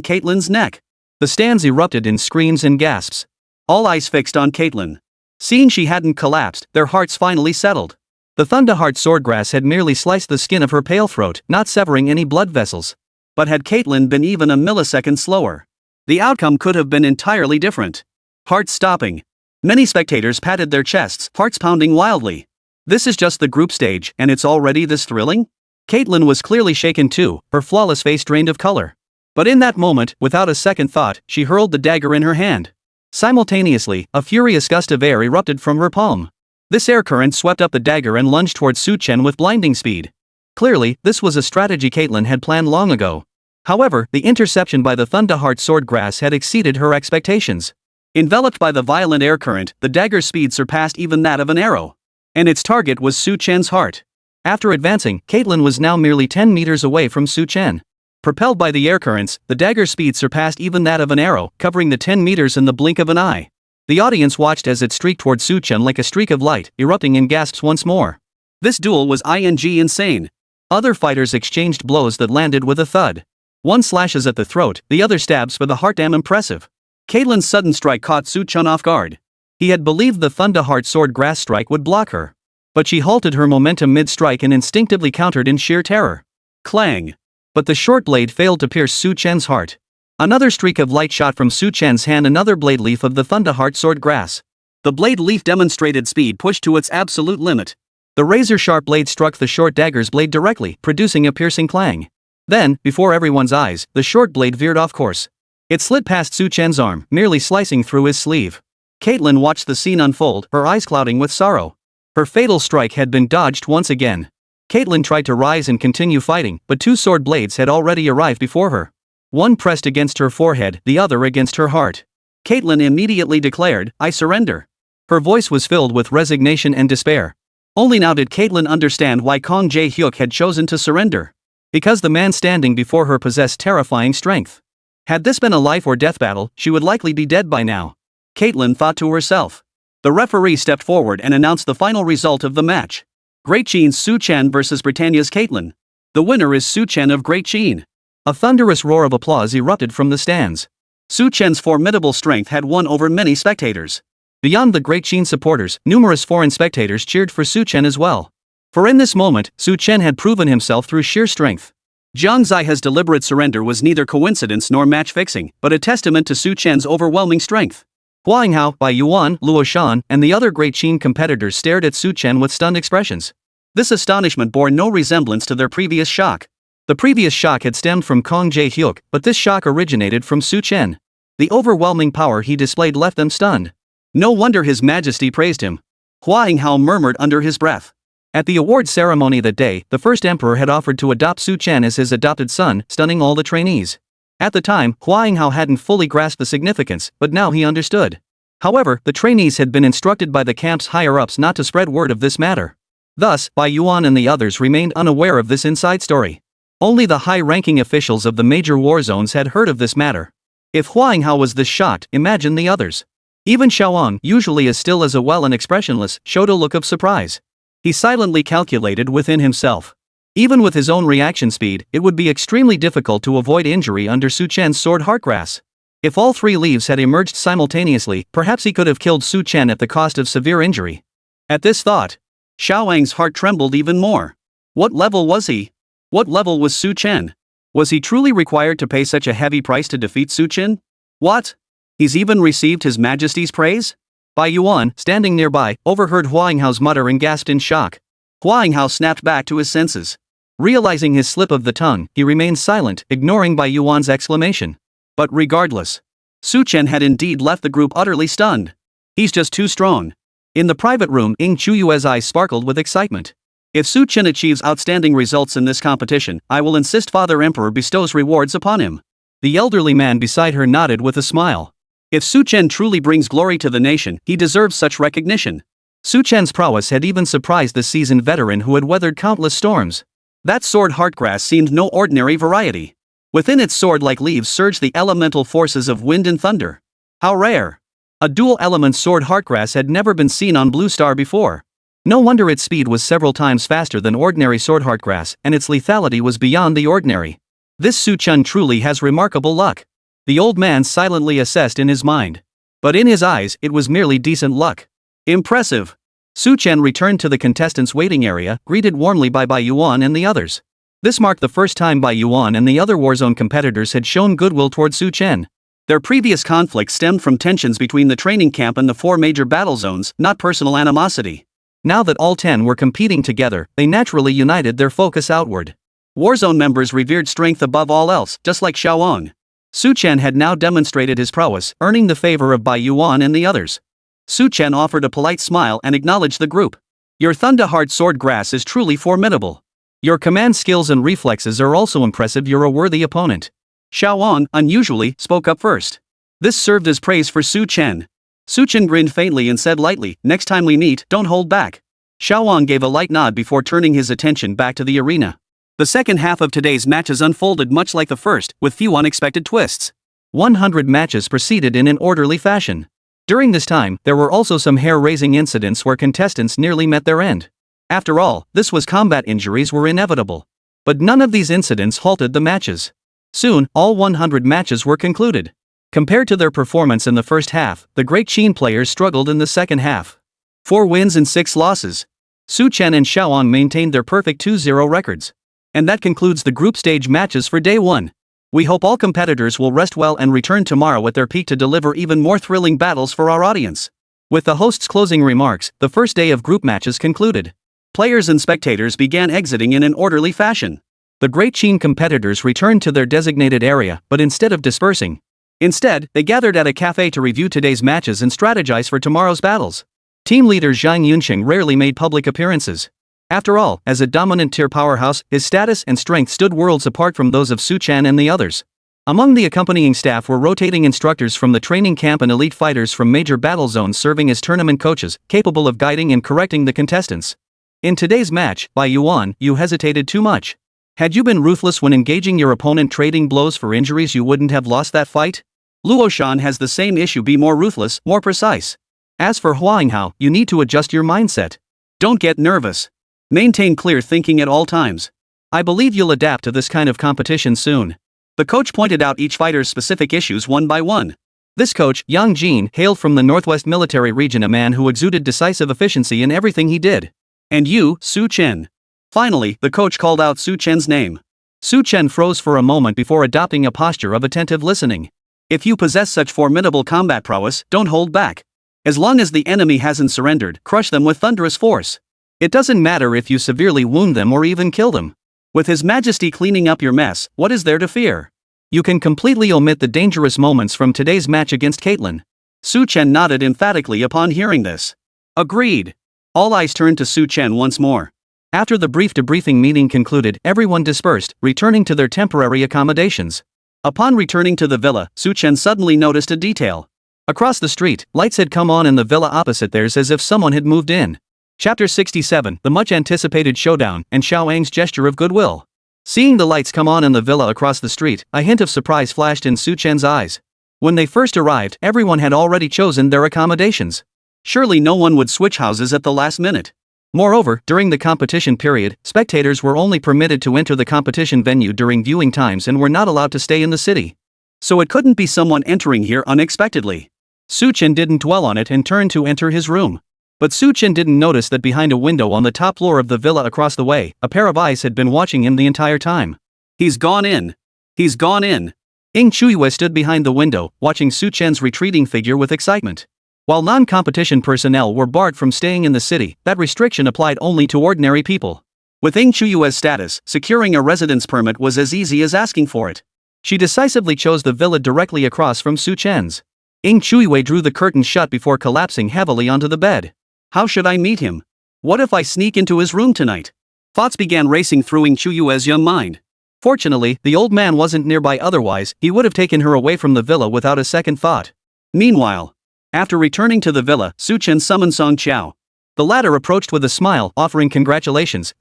Caitlyn's neck. The stands erupted in screams and gasps. All eyes fixed on Caitlyn. Seeing she hadn't collapsed, their hearts finally settled. The Thunderheart swordgrass had merely sliced the skin of her pale throat, not severing any blood vessels. But had Caitlyn been even a millisecond slower, the outcome could have been entirely different. Hearts stopping. Many spectators patted their chests, hearts pounding wildly. This is just the group stage, and it's already this thrilling? Caitlyn was clearly shaken too, her flawless face drained of color. But in that moment, without a second thought, she hurled the dagger in her hand. Simultaneously, a furious gust of air erupted from her palm. This air current swept up the dagger and lunged towards Su Chen with blinding speed. Clearly, this was a strategy Caitlyn had planned long ago. However, the interception by the Thunderheart swordgrass had exceeded her expectations. Enveloped by the violent air current, the dagger's speed surpassed even that of an arrow. And its target was Su Chen's heart. After advancing, Caitlyn was now merely 10 meters away from Su Chen. Propelled by the air currents, the dagger's speed surpassed even that of an arrow, covering the 10 meters in the blink of an eye. The audience watched as it streaked towards Su Chen like a streak of light, erupting in gasps once more. This duel was insane. Other fighters exchanged blows that landed with a thud. One slashes at the throat, the other stabs for the heart. Damn impressive. Caitlyn's sudden strike caught Su Chen off guard. He had believed the Thunderheart swordgrass strike would block her. But she halted her momentum mid-strike and instinctively countered in sheer terror. Clang! But the short blade failed to pierce Su Chen's heart. Another streak of light shot from Su Chen's hand, another blade leaf of the Thunderheart swordgrass. The blade leaf demonstrated speed pushed to its absolute limit. The razor-sharp blade struck the short dagger's blade directly, producing a piercing clang. Then, before everyone's eyes, the short blade veered off course. It slid past Su Chen's arm, merely slicing through his sleeve. Caitlyn watched the scene unfold, her eyes clouding with sorrow. Her fatal strike had been dodged once again. Caitlyn tried to rise and continue fighting, but two sword blades had already arrived before her. One pressed against her forehead, the other against her heart. Caitlyn immediately declared, "I surrender." Her voice was filled with resignation and despair. Only now did Caitlyn understand why Kong Jae-hyuk had chosen to surrender. Because the man standing before her possessed terrifying strength. Had this been a life or death battle, she would likely be dead by now. Caitlyn thought to herself. The referee stepped forward and announced the final result of the match. Great Sheen's Su Chen versus Britannia's Caitlyn. The winner is Su Chen of Great Sheen. A thunderous roar of applause erupted from the stands. Su Chen's formidable strength had won over many spectators. Beyond the Great Sheen supporters, numerous foreign spectators cheered for Su Chen as well. For in this moment, Su Chen had proven himself through sheer strength. Jiang Zai's deliberate surrender was neither coincidence nor match-fixing, but a testament to Su Chen's overwhelming strength. Hua Yinghao, Bai Yuan, Luo Shan, and the other Great Sheen competitors stared at Su Chen with stunned expressions. This astonishment bore no resemblance to their previous shock. The previous shock had stemmed from Kong Jae-hyuk, but this shock originated from Su Chen. The overwhelming power he displayed left them stunned. No wonder His Majesty praised him. Hua Yinghao murmured under his breath. At the award ceremony that day, the first emperor had offered to adopt Su Chen as his adopted son, stunning all the trainees. At the time, Hua Yinghao hadn't fully grasped the significance, but now he understood. However, the trainees had been instructed by the camp's higher-ups not to spread word of this matter. Thus, Bai Yuan and the others remained unaware of this inside story. Only the high-ranking officials of the major war zones had heard of this matter. If Huanghao was this shocked, imagine the others. Even Xiaoang, usually as still as a well and expressionless, showed a look of surprise. He silently calculated within himself. Even with his own reaction speed, it would be extremely difficult to avoid injury under Su Chen's sword Heartgrass. If all three leaves had emerged simultaneously, perhaps he could have killed Su Chen at the cost of severe injury. At this thought, Xiaoang's heart trembled even more. What level was he? What level was Su Chen? Was he truly required to pay such a heavy price to defeat Su Chen? What? He's even received His Majesty's praise? Bai Yuan, standing nearby, overheard Huanghao's mutter and gasped in shock. Huanghao snapped back to his senses. Realizing his slip of the tongue, he remained silent, ignoring Bai Yuan's exclamation. But regardless, Su Chen had indeed left the group utterly stunned. He's just too strong. In the private room, Ying Chuyue's eyes sparkled with excitement. If Su Chen achieves outstanding results in this competition, I will insist Father Emperor bestows rewards upon him. The elderly man beside her nodded with a smile. If Su Chen truly brings glory to the nation, he deserves such recognition. Su Chen's prowess had even surprised the seasoned veteran who had weathered countless storms. That sword Heartgrass seemed no ordinary variety. Within its sword-like leaves surged the elemental forces of wind and thunder. How rare! A dual-element sword Heartgrass had never been seen on Blue Star before. No wonder its speed was several times faster than ordinary sword Heartgrass, and its lethality was beyond the ordinary. This Su Chen truly has remarkable luck. The old man silently assessed in his mind. But in his eyes, it was merely decent luck. Impressive! Su Chen returned to the contestants' waiting area, greeted warmly by Bai Yuan and the others. This marked the first time Bai Yuan and the other Warzone competitors had shown goodwill toward Su Chen. Their previous conflict stemmed from tensions between the training camp and the 4 major battle zones, not personal animosity. Now that all 10 were competing together, they naturally united their focus outward. Warzone members revered strength above all else, just like Xiaoang. Su Chen had now demonstrated his prowess, earning the favor of Bai Yuan and the others. Su Chen offered a polite smile and acknowledged the group. Your Thunderheart sword grass is truly formidable. Your command skills and reflexes are also impressive. You're a worthy opponent. Xiaoang, unusually, spoke up first. This served as praise for Su Chen. Su Chen grinned faintly and said lightly, next time we meet, don't hold back. Xiaoang gave a light nod before turning his attention back to the arena. The second half of today's matches unfolded much like the first, with few unexpected twists. 100 matches proceeded in an orderly fashion. During this time, there were also some hair-raising incidents where contestants nearly met their end. After all, this was combat, injuries were inevitable. But none of these incidents halted the matches. Soon, all 100 matches were concluded. Compared to their performance in the first half, the Great Qin players struggled in the second half. 4 wins and 6 losses. Su Chen and Xiaoang maintained their perfect 2-0 records. And that concludes the group stage matches for day 1. We hope all competitors will rest well and return tomorrow at their peak to deliver even more thrilling battles for our audience. With the host's closing remarks, the first day of group matches concluded. Players and spectators began exiting in an orderly fashion. The Great Qin competitors returned to their designated area, but instead of dispersing, they gathered at a cafe to review today's matches and strategize for tomorrow's battles. Team leader Zhang Yunqing rarely made public appearances. After all, as a dominant tier powerhouse, his status and strength stood worlds apart from those of Su Chen and the others. Among the accompanying staff were rotating instructors from the training camp and elite fighters from major battle zones serving as tournament coaches, capable of guiding and correcting the contestants. In today's match, Bai Yuan, you hesitated too much. Had you been ruthless when engaging your opponent trading blows for injuries, you wouldn't have lost that fight. Luoshan has the same issue. Be more ruthless, more precise. As for Huanghao, you need to adjust your mindset. Don't get nervous. Maintain clear thinking at all times. I believe you'll adapt to this kind of competition soon. The coach pointed out each fighter's specific issues one by one. This coach, Yang Jin, hailed from the Northwest Military Region, a man who exuded decisive efficiency in everything he did. And you, Su Chen. Finally, the coach called out Su Chen's name. Su Chen froze for a moment before adopting a posture of attentive listening. If you possess such formidable combat prowess, don't hold back. As long as the enemy hasn't surrendered, crush them with thunderous force. It doesn't matter if you severely wound them or even kill them. With His Majesty cleaning up your mess, what is there to fear? You can completely omit the dangerous moments from today's match against Caitlin. Su Chen nodded emphatically upon hearing this. Agreed. All eyes turned to Su Chen once more. After the brief debriefing meeting concluded, everyone dispersed, returning to their temporary accommodations. Upon returning to the villa, Su Chen suddenly noticed a detail. Across the street, lights had come on in the villa opposite theirs as if someone had moved in. Chapter 67, the much-anticipated showdown, and Xiaoang's gesture of goodwill. Seeing the lights come on in the villa across the street, a hint of surprise flashed in Su Chen's eyes. When they first arrived, everyone had already chosen their accommodations. Surely no one would switch houses at the last minute. Moreover, during the competition period, spectators were only permitted to enter the competition venue during viewing times and were not allowed to stay in the city. So it couldn't be someone entering here unexpectedly. Su Chen didn't dwell on it and turned to enter his room. But Su Chen didn't notice that behind a window on the top floor of the villa across the way, a pair of eyes had been watching him the entire time. He's gone in. He's gone in. Ing Chuyue stood behind the window, watching Su Chen's retreating figure with excitement. While non-competition personnel were barred from staying in the city, that restriction applied only to ordinary people. With Ing Chuyue's status, securing a residence permit was as easy as asking for it. She decisively chose the villa directly across from Su Chen's. Ing Chuyue drew the curtain shut before collapsing heavily onto the bed. How should I meet him? What if I sneak into his room tonight? Thoughts began racing through Ing Chuyue's young mind. Fortunately, the old man wasn't nearby, otherwise, he would have taken her away from the villa without a second thought. Meanwhile, after returning to the villa, Su Chen summoned Song Qiao. The latter approached with a smile, offering congratulations,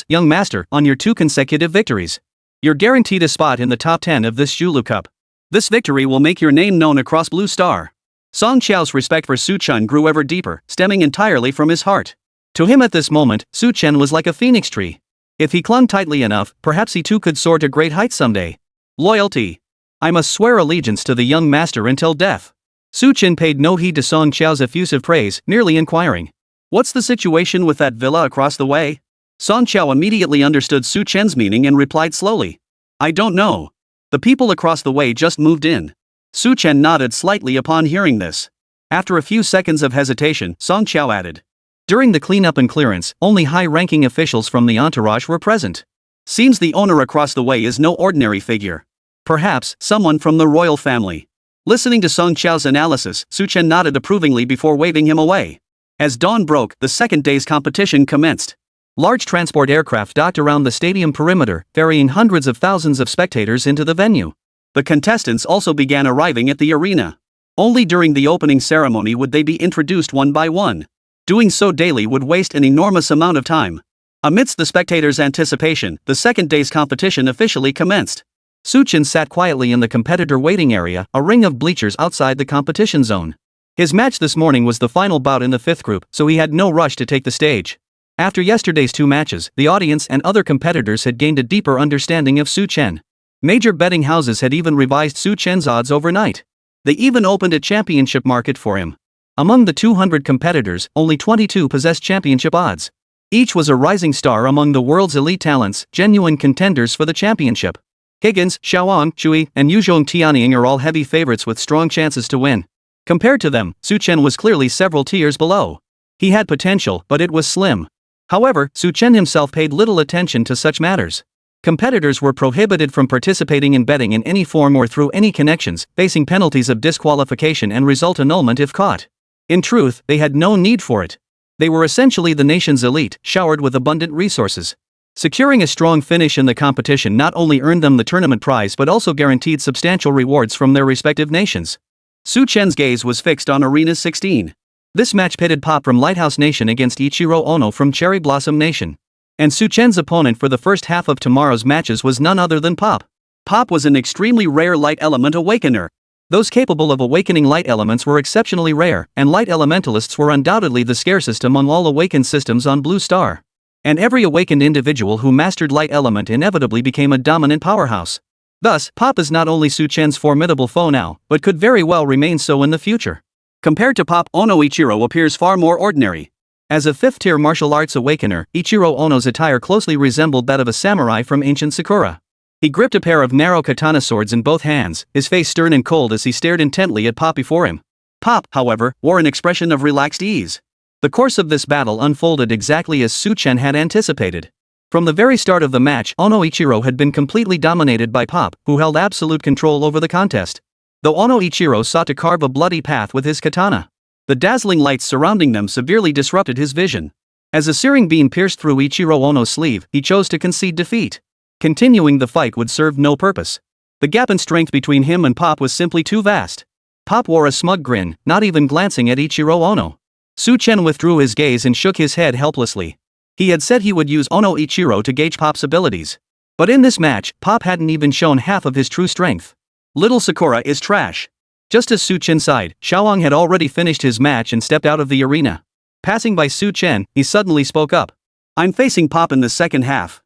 young master, on your 2 consecutive victories. You're guaranteed a spot in the top 10 of this Zhulu Cup. This victory will make your name known across Blue Star. Song Qiao's respect for Su Chen grew ever deeper, stemming entirely from his heart. To him at this moment, Su Chen was like a phoenix tree. If he clung tightly enough, perhaps he too could soar to great heights someday. Loyalty. I must swear allegiance to the young master until death. Su Chen paid no heed to Song Qiao's effusive praise, merely inquiring. What's the situation with that villa across the way? Song Qiao immediately understood Su Chen's meaning and replied slowly. I don't know. The people across the way just moved in. Su Chen nodded slightly upon hearing this. After a few seconds of hesitation, Song Qiao added. During the cleanup and clearance, only high-ranking officials from the entourage were present. Seems the owner across the way is no ordinary figure. Perhaps someone from the royal family. Listening to Song Qiao's analysis, Su Chen nodded approvingly before waving him away. As dawn broke, the second day's competition commenced. Large transport aircraft docked around the stadium perimeter, ferrying hundreds of thousands of spectators into the venue. The contestants also began arriving at the arena. Only during the opening ceremony would they be introduced one by one. Doing so daily would waste an enormous amount of time. Amidst the spectators' anticipation, the second day's competition officially commenced. Su Chen sat quietly in the competitor waiting area, a ring of bleachers outside the competition zone. His match this morning was the final bout in the 5th group, so he had no rush to take the stage. After yesterday's 2 matches, the audience and other competitors had gained a deeper understanding of Su Chen. Major betting houses had even revised Su Chen's odds overnight. They even opened a championship market for him. Among the 200 competitors, only 22 possessed championship odds. Each was a rising star among the world's elite talents, genuine contenders for the championship. Higgins, Xiaowang, Chui, and Yuzhong Tianying are all heavy favorites with strong chances to win. Compared to them, Su Chen was clearly several tiers below. He had potential, but it was slim. However, Su Chen himself paid little attention to such matters. Competitors were prohibited from participating in betting in any form or through any connections, facing penalties of disqualification and result annulment if caught. In truth, they had no need for it. They were essentially the nation's elite, showered with abundant resources. Securing a strong finish in the competition not only earned them the tournament prize but also guaranteed substantial rewards from their respective nations. Su Chen's gaze was fixed on Arena 16. This match pitted Pop from Lighthouse Nation against Ichiro Ono from Cherry Blossom Nation. And Su Chen's opponent for the first half of tomorrow's matches was none other than Pop. Pop was an extremely rare light element awakener. Those capable of awakening light elements were exceptionally rare, and light elementalists were undoubtedly the scarcest among all awakened systems on Blue Star. And every awakened individual who mastered light element inevitably became a dominant powerhouse. Thus, Pop is not only Su Chen's formidable foe now, but could very well remain so in the future. Compared to Pop, Ono Ichiro appears far more ordinary. As a 5th-tier martial arts awakener, Ichiro Ono's attire closely resembled that of a samurai from ancient Sakura. He gripped a pair of narrow katana swords in both hands, his face stern and cold as he stared intently at Pop before him. Pop, however, wore an expression of relaxed ease. The course of this battle unfolded exactly as Su Chen had anticipated. From the very start of the match, Ono Ichiro had been completely dominated by Pop, who held absolute control over the contest. Though Ono Ichiro sought to carve a bloody path with his katana, the dazzling lights surrounding them severely disrupted his vision. As a searing beam pierced through Ichiro Ono's sleeve, he chose to concede defeat. Continuing the fight would serve no purpose. The gap in strength between him and Pop was simply too vast. Pop wore a smug grin, not even glancing at Ichiro Ono. Su Chen withdrew his gaze and shook his head helplessly. He had said he would use Ono Ichiro to gauge Pop's abilities. But in this match, Pop hadn't even shown half of his true strength. Little Sakura is trash. Just as Su Chen sighed, Xiaowang had already finished his match and stepped out of the arena. Passing by Su Chen, he suddenly spoke up. I'm facing Pop in the second half.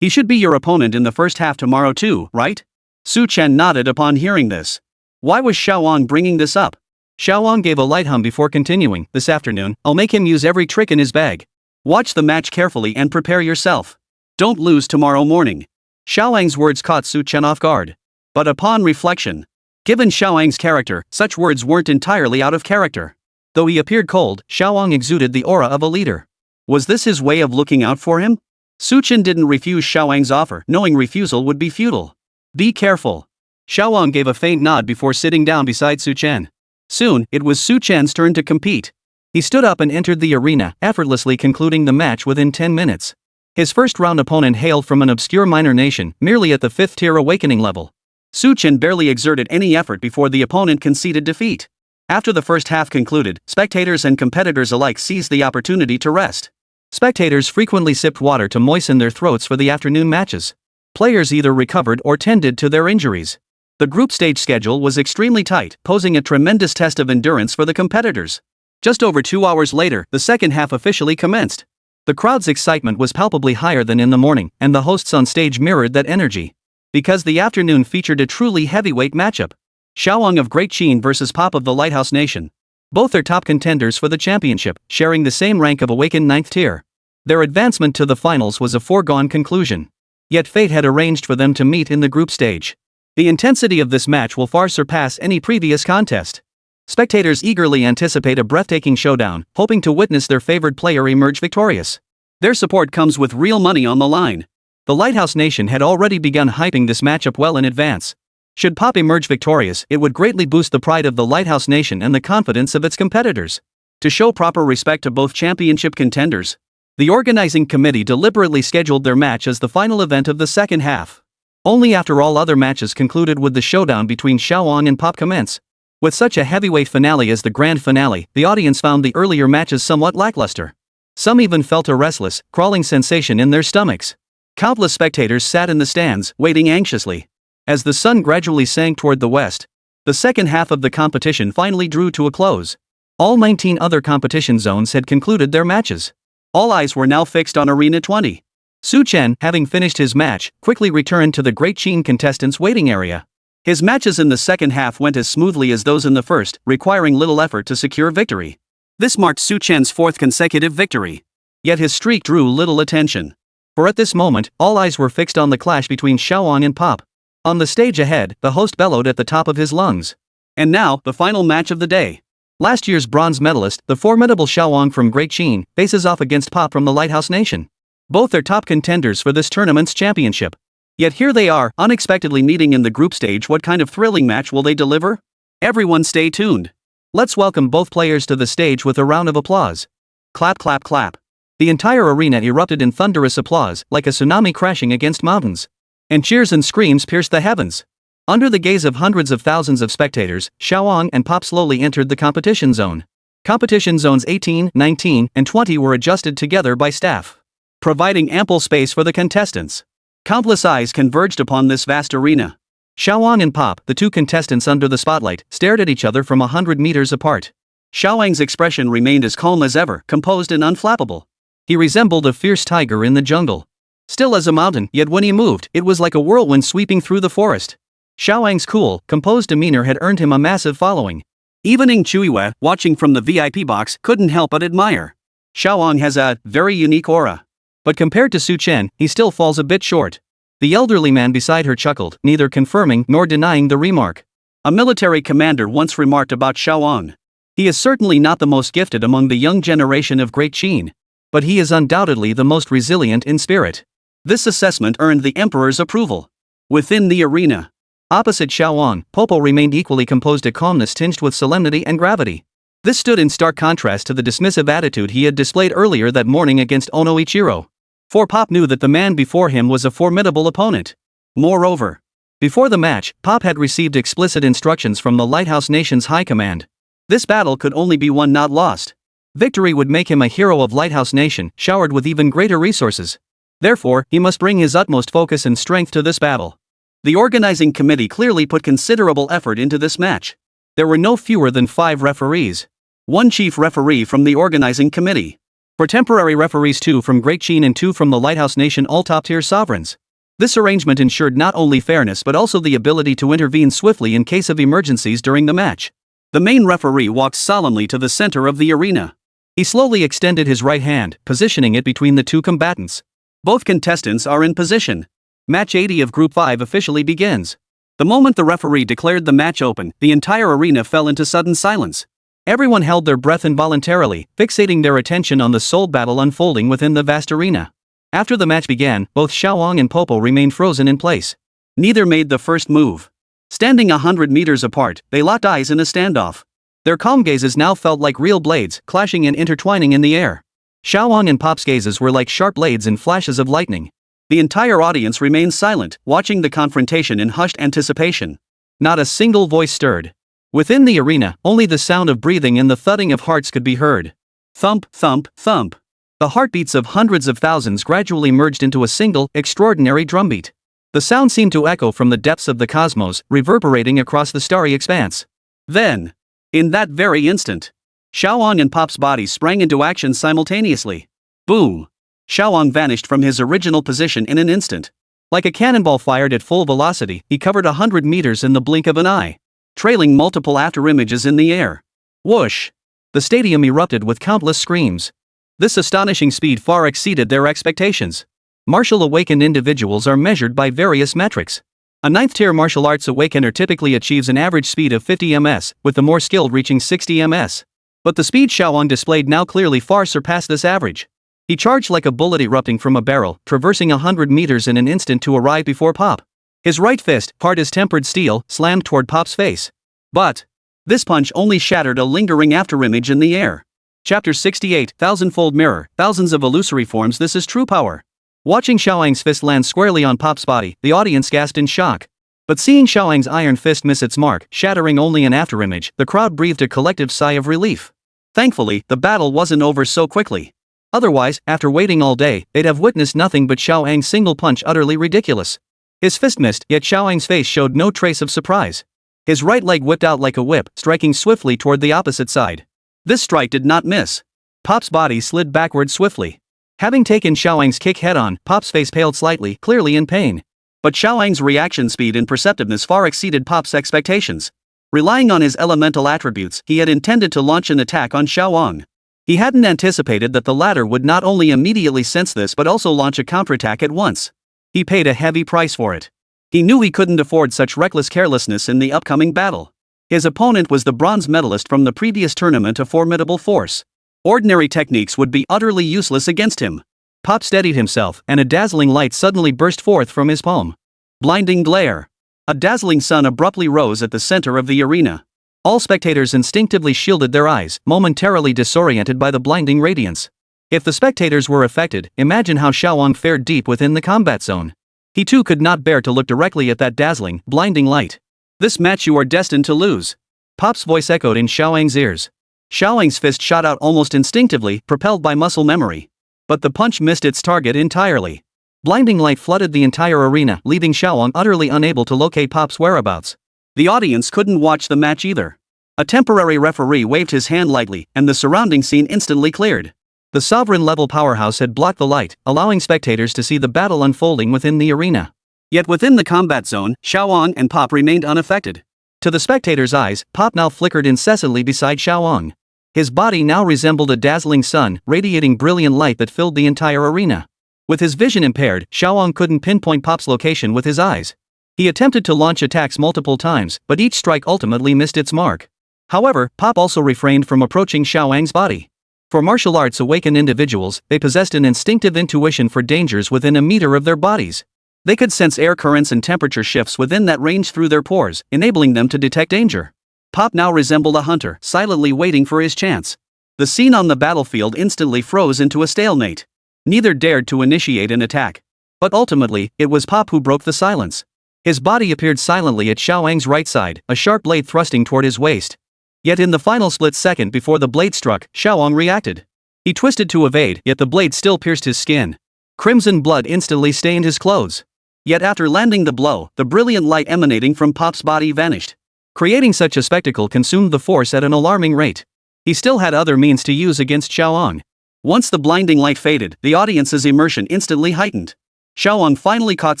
He should be your opponent in the first half tomorrow too, right? Su Chen nodded upon hearing this. Why was Xiaowang bringing this up? Xiaowang gave a light hum before continuing. This afternoon, I'll make him use every trick in his bag. Watch the match carefully and prepare yourself. Don't lose tomorrow morning. Xiaowang's words caught Su Chen off guard. But upon reflection, given Xiaowang's character, such words weren't entirely out of character. Though he appeared cold, Xiaowang exuded the aura of a leader. Was this his way of looking out for him? Su Chen didn't refuse Xiaowang's offer, knowing refusal would be futile. Be careful. Xiaowang gave a faint nod before sitting down beside Su Chen. Soon, it was Su Chen's turn to compete. He stood up and entered the arena, effortlessly concluding the match within 10 minutes. His first-round opponent hailed from an obscure minor nation, merely at the 5th-tier awakening level. Su Chen barely exerted any effort before the opponent conceded defeat. After the first half concluded, spectators and competitors alike seized the opportunity to rest. Spectators frequently sipped water to moisten their throats for the afternoon matches. Players either recovered or tended to their injuries. The group stage schedule was extremely tight, posing a tremendous test of endurance for the competitors. Just over 2 hours later, the second half officially commenced. The crowd's excitement was palpably higher than in the morning, and the hosts on stage mirrored that energy. Because the afternoon featured a truly heavyweight matchup. Xiaowang of Great Qin versus Pop of the Lighthouse Nation. Both are top contenders for the championship, sharing the same rank of awakened 9th tier. Their advancement to the finals was a foregone conclusion. Yet fate had arranged for them to meet in the group stage. The intensity of this match will far surpass any previous contest. Spectators eagerly anticipate a breathtaking showdown, hoping to witness their favored player emerge victorious. Their support comes with real money on the line. The Lighthouse Nation had already begun hyping this matchup well in advance. Should Pop emerge victorious, it would greatly boost the pride of the Lighthouse Nation and the confidence of its competitors. To show proper respect to both championship contenders, the organizing committee deliberately scheduled their match as the final event of the second half. Only after all other matches concluded would the showdown between Xiaowang and Pop commence. With such a heavyweight finale as the grand finale, the audience found the earlier matches somewhat lackluster. Some even felt a restless, crawling sensation in their stomachs. Countless spectators sat in the stands, waiting anxiously. As the sun gradually sank toward the west, the second half of the competition finally drew to a close. All 19 other competition zones had concluded their matches. All eyes were now fixed on Arena 20. Su Chen, having finished his match, quickly returned to the Great Qin contestants' waiting area. His matches in the second half went as smoothly as those in the first, requiring little effort to secure victory. This marked Su Chen's 4th consecutive victory. Yet his streak drew little attention. For at this moment, all eyes were fixed on the clash between Xiaowang and Pop. On the stage ahead, the host bellowed at the top of his lungs. And now, the final match of the day. Last year's bronze medalist, the formidable Xiaowang from Great Qin, faces off against Pop from the Lighthouse Nation. Both are top contenders for this tournament's championship. Yet here they are, unexpectedly meeting in the group stage. What kind of thrilling match will they deliver? Everyone stay tuned. Let's welcome both players to the stage with a round of applause. Clap clap clap. The entire arena erupted in thunderous applause, like a tsunami crashing against mountains. And cheers and screams pierced the heavens. Under the gaze of hundreds of thousands of spectators, Xiaowang and Pop slowly entered the competition zone. Competition zones 18, 19, and 20 were adjusted together by staff, providing ample space for the contestants. Countless eyes converged upon this vast arena. Xiaowang and Pop, the two contestants under the spotlight, stared at each other from 100 meters apart. Xiaowang's expression remained as calm as ever, composed and unflappable. He resembled a fierce tiger in the jungle. Still as a mountain, yet when he moved, it was like a whirlwind sweeping through the forest. Xiaowang's cool, composed demeanor had earned him a massive following. Even Ning Chuiwe, watching from the VIP box, couldn't help but admire. Xiaowang has a very unique aura. But compared to Su Chen, he still falls a bit short. The elderly man beside her chuckled, neither confirming nor denying the remark. A military commander once remarked about Xiaowang. He is certainly not the most gifted among the young generation of Great Qin. But he is undoubtedly the most resilient in spirit. This assessment earned the emperor's approval. Within the arena, opposite Xiaowang, Popo remained equally composed, a calmness tinged with solemnity and gravity. This stood in stark contrast to the dismissive attitude he had displayed earlier that morning against Ono Ichiro. For Pop knew that the man before him was a formidable opponent. Moreover, before the match, Pop had received explicit instructions from the Lighthouse Nation's high command. This battle could only be won, not lost. Victory would make him a hero of Lighthouse Nation, showered with even greater resources. Therefore, he must bring his utmost focus and strength to this battle. The organizing committee clearly put considerable effort into this match. There were no fewer than 5 referees. 1 chief referee from the organizing committee. For temporary referees 2 from Great Chen and 2 from the Lighthouse Nation, all top-tier sovereigns. This arrangement ensured not only fairness but also the ability to intervene swiftly in case of emergencies during the match. The main referee walks solemnly to the center of the arena. He slowly extended his right hand, positioning it between the 2 combatants. Both contestants are in position. Match 80 of Group 5 officially begins. The moment the referee declared the match open, the entire arena fell into sudden silence. Everyone held their breath involuntarily, fixating their attention on the soul battle unfolding within the vast arena. After the match began, both Xiaowang and Popo remained frozen in place. Neither made the first move. Standing 100 meters apart, they locked eyes in a standoff. Their calm gazes now felt like real blades, clashing and intertwining in the air. Xiaowang and Pop's gazes were like sharp blades in flashes of lightning. The entire audience remained silent, watching the confrontation in hushed anticipation. Not a single voice stirred. Within the arena, only the sound of breathing and the thudding of hearts could be heard. Thump, thump, thump. The heartbeats of hundreds of thousands gradually merged into a single, extraordinary drumbeat. The sound seemed to echo from the depths of the cosmos, reverberating across the starry expanse. Then, in that very instant, Xiaowang and Pop's bodies sprang into action simultaneously. Boom! Xiaowang vanished from his original position in an instant. Like a cannonball fired at full velocity, he covered 100 meters in the blink of an eye, trailing multiple afterimages in the air. Whoosh! The stadium erupted with countless screams. This astonishing speed far exceeded their expectations. Martial awakened individuals are measured by various metrics. A 9th-tier martial arts awakener typically achieves an average speed of 50 ms, with the more skilled reaching 60 ms. But the speed Xiaowang displayed now clearly far surpassed this average. He charged like a bullet erupting from a barrel, traversing 100 meters in an instant to arrive before Pop. His right fist, hard as tempered steel, slammed toward Pop's face. But this punch only shattered a lingering afterimage in the air. Chapter 68, Thousandfold Mirror, Thousands of Illusory Forms. This is true power. Watching Xiaowang's fist land squarely on Pop's body, the audience gasped in shock. But seeing Xiaowang's iron fist miss its mark, shattering only an afterimage, the crowd breathed a collective sigh of relief. Thankfully, the battle wasn't over so quickly. Otherwise, after waiting all day, they'd have witnessed nothing but Xiaowang's single punch utterly ridiculous. His fist missed, yet Xiaowang's face showed no trace of surprise. His right leg whipped out like a whip, striking swiftly toward the opposite side. This strike did not miss. Pop's body slid backward swiftly. Having taken Xiaowang's kick head-on, Pop's face paled slightly, clearly in pain. But Xiaowang's reaction speed and perceptiveness far exceeded Pop's expectations. Relying on his elemental attributes, he had intended to launch an attack on Xiaowang. He hadn't anticipated that the latter would not only immediately sense this but also launch a counterattack at once. He paid a heavy price for it. He knew he couldn't afford such reckless carelessness in the upcoming battle. His opponent was the bronze medalist from the previous tournament, a formidable force. Ordinary techniques would be utterly useless against him. Pop steadied himself, and a dazzling light suddenly burst forth from his palm. Blinding glare. A dazzling sun abruptly rose at the center of the arena. All spectators instinctively shielded their eyes, momentarily disoriented by the blinding radiance. If the spectators were affected, imagine how Xiaowang fared deep within the combat zone. He too could not bear to look directly at that dazzling, blinding light. This match you are destined to lose. Pop's voice echoed in Xiaowang's ears. Xiaowang's fist shot out almost instinctively, propelled by muscle memory. But the punch missed its target entirely. Blinding light flooded the entire arena, leaving Xiaowang utterly unable to locate Pop's whereabouts. The audience couldn't watch the match either. A temporary referee waved his hand lightly, and the surrounding scene instantly cleared. The sovereign-level powerhouse had blocked the light, allowing spectators to see the battle unfolding within the arena. Yet within the combat zone, Xiaowang and Pop remained unaffected. To the spectators' eyes, Pop now flickered incessantly beside Xiaowang. His body now resembled a dazzling sun, radiating brilliant light that filled the entire arena. With his vision impaired, Xiaowang couldn't pinpoint Pop's location with his eyes. He attempted to launch attacks multiple times, but each strike ultimately missed its mark. However, Pop also refrained from approaching Xiaowang's body. For martial arts awakened individuals, they possessed an instinctive intuition for dangers within a meter of their bodies. They could sense air currents and temperature shifts within that range through their pores, enabling them to detect danger. Pop now resembled a hunter, silently waiting for his chance. The scene on the battlefield instantly froze into a stalemate. Neither dared to initiate an attack. But ultimately, it was Pop who broke the silence. His body appeared silently at Xiaowang's right side, a sharp blade thrusting toward his waist. Yet in the final split second before the blade struck, Xiaowang reacted. He twisted to evade, yet the blade still pierced his skin. Crimson blood instantly stained his clothes. Yet after landing the blow, the brilliant light emanating from Pop's body vanished. Creating such a spectacle consumed the force at an alarming rate. He still had other means to use against Xiaoang. Once the blinding light faded, the audience's immersion instantly heightened. Xiaoang finally caught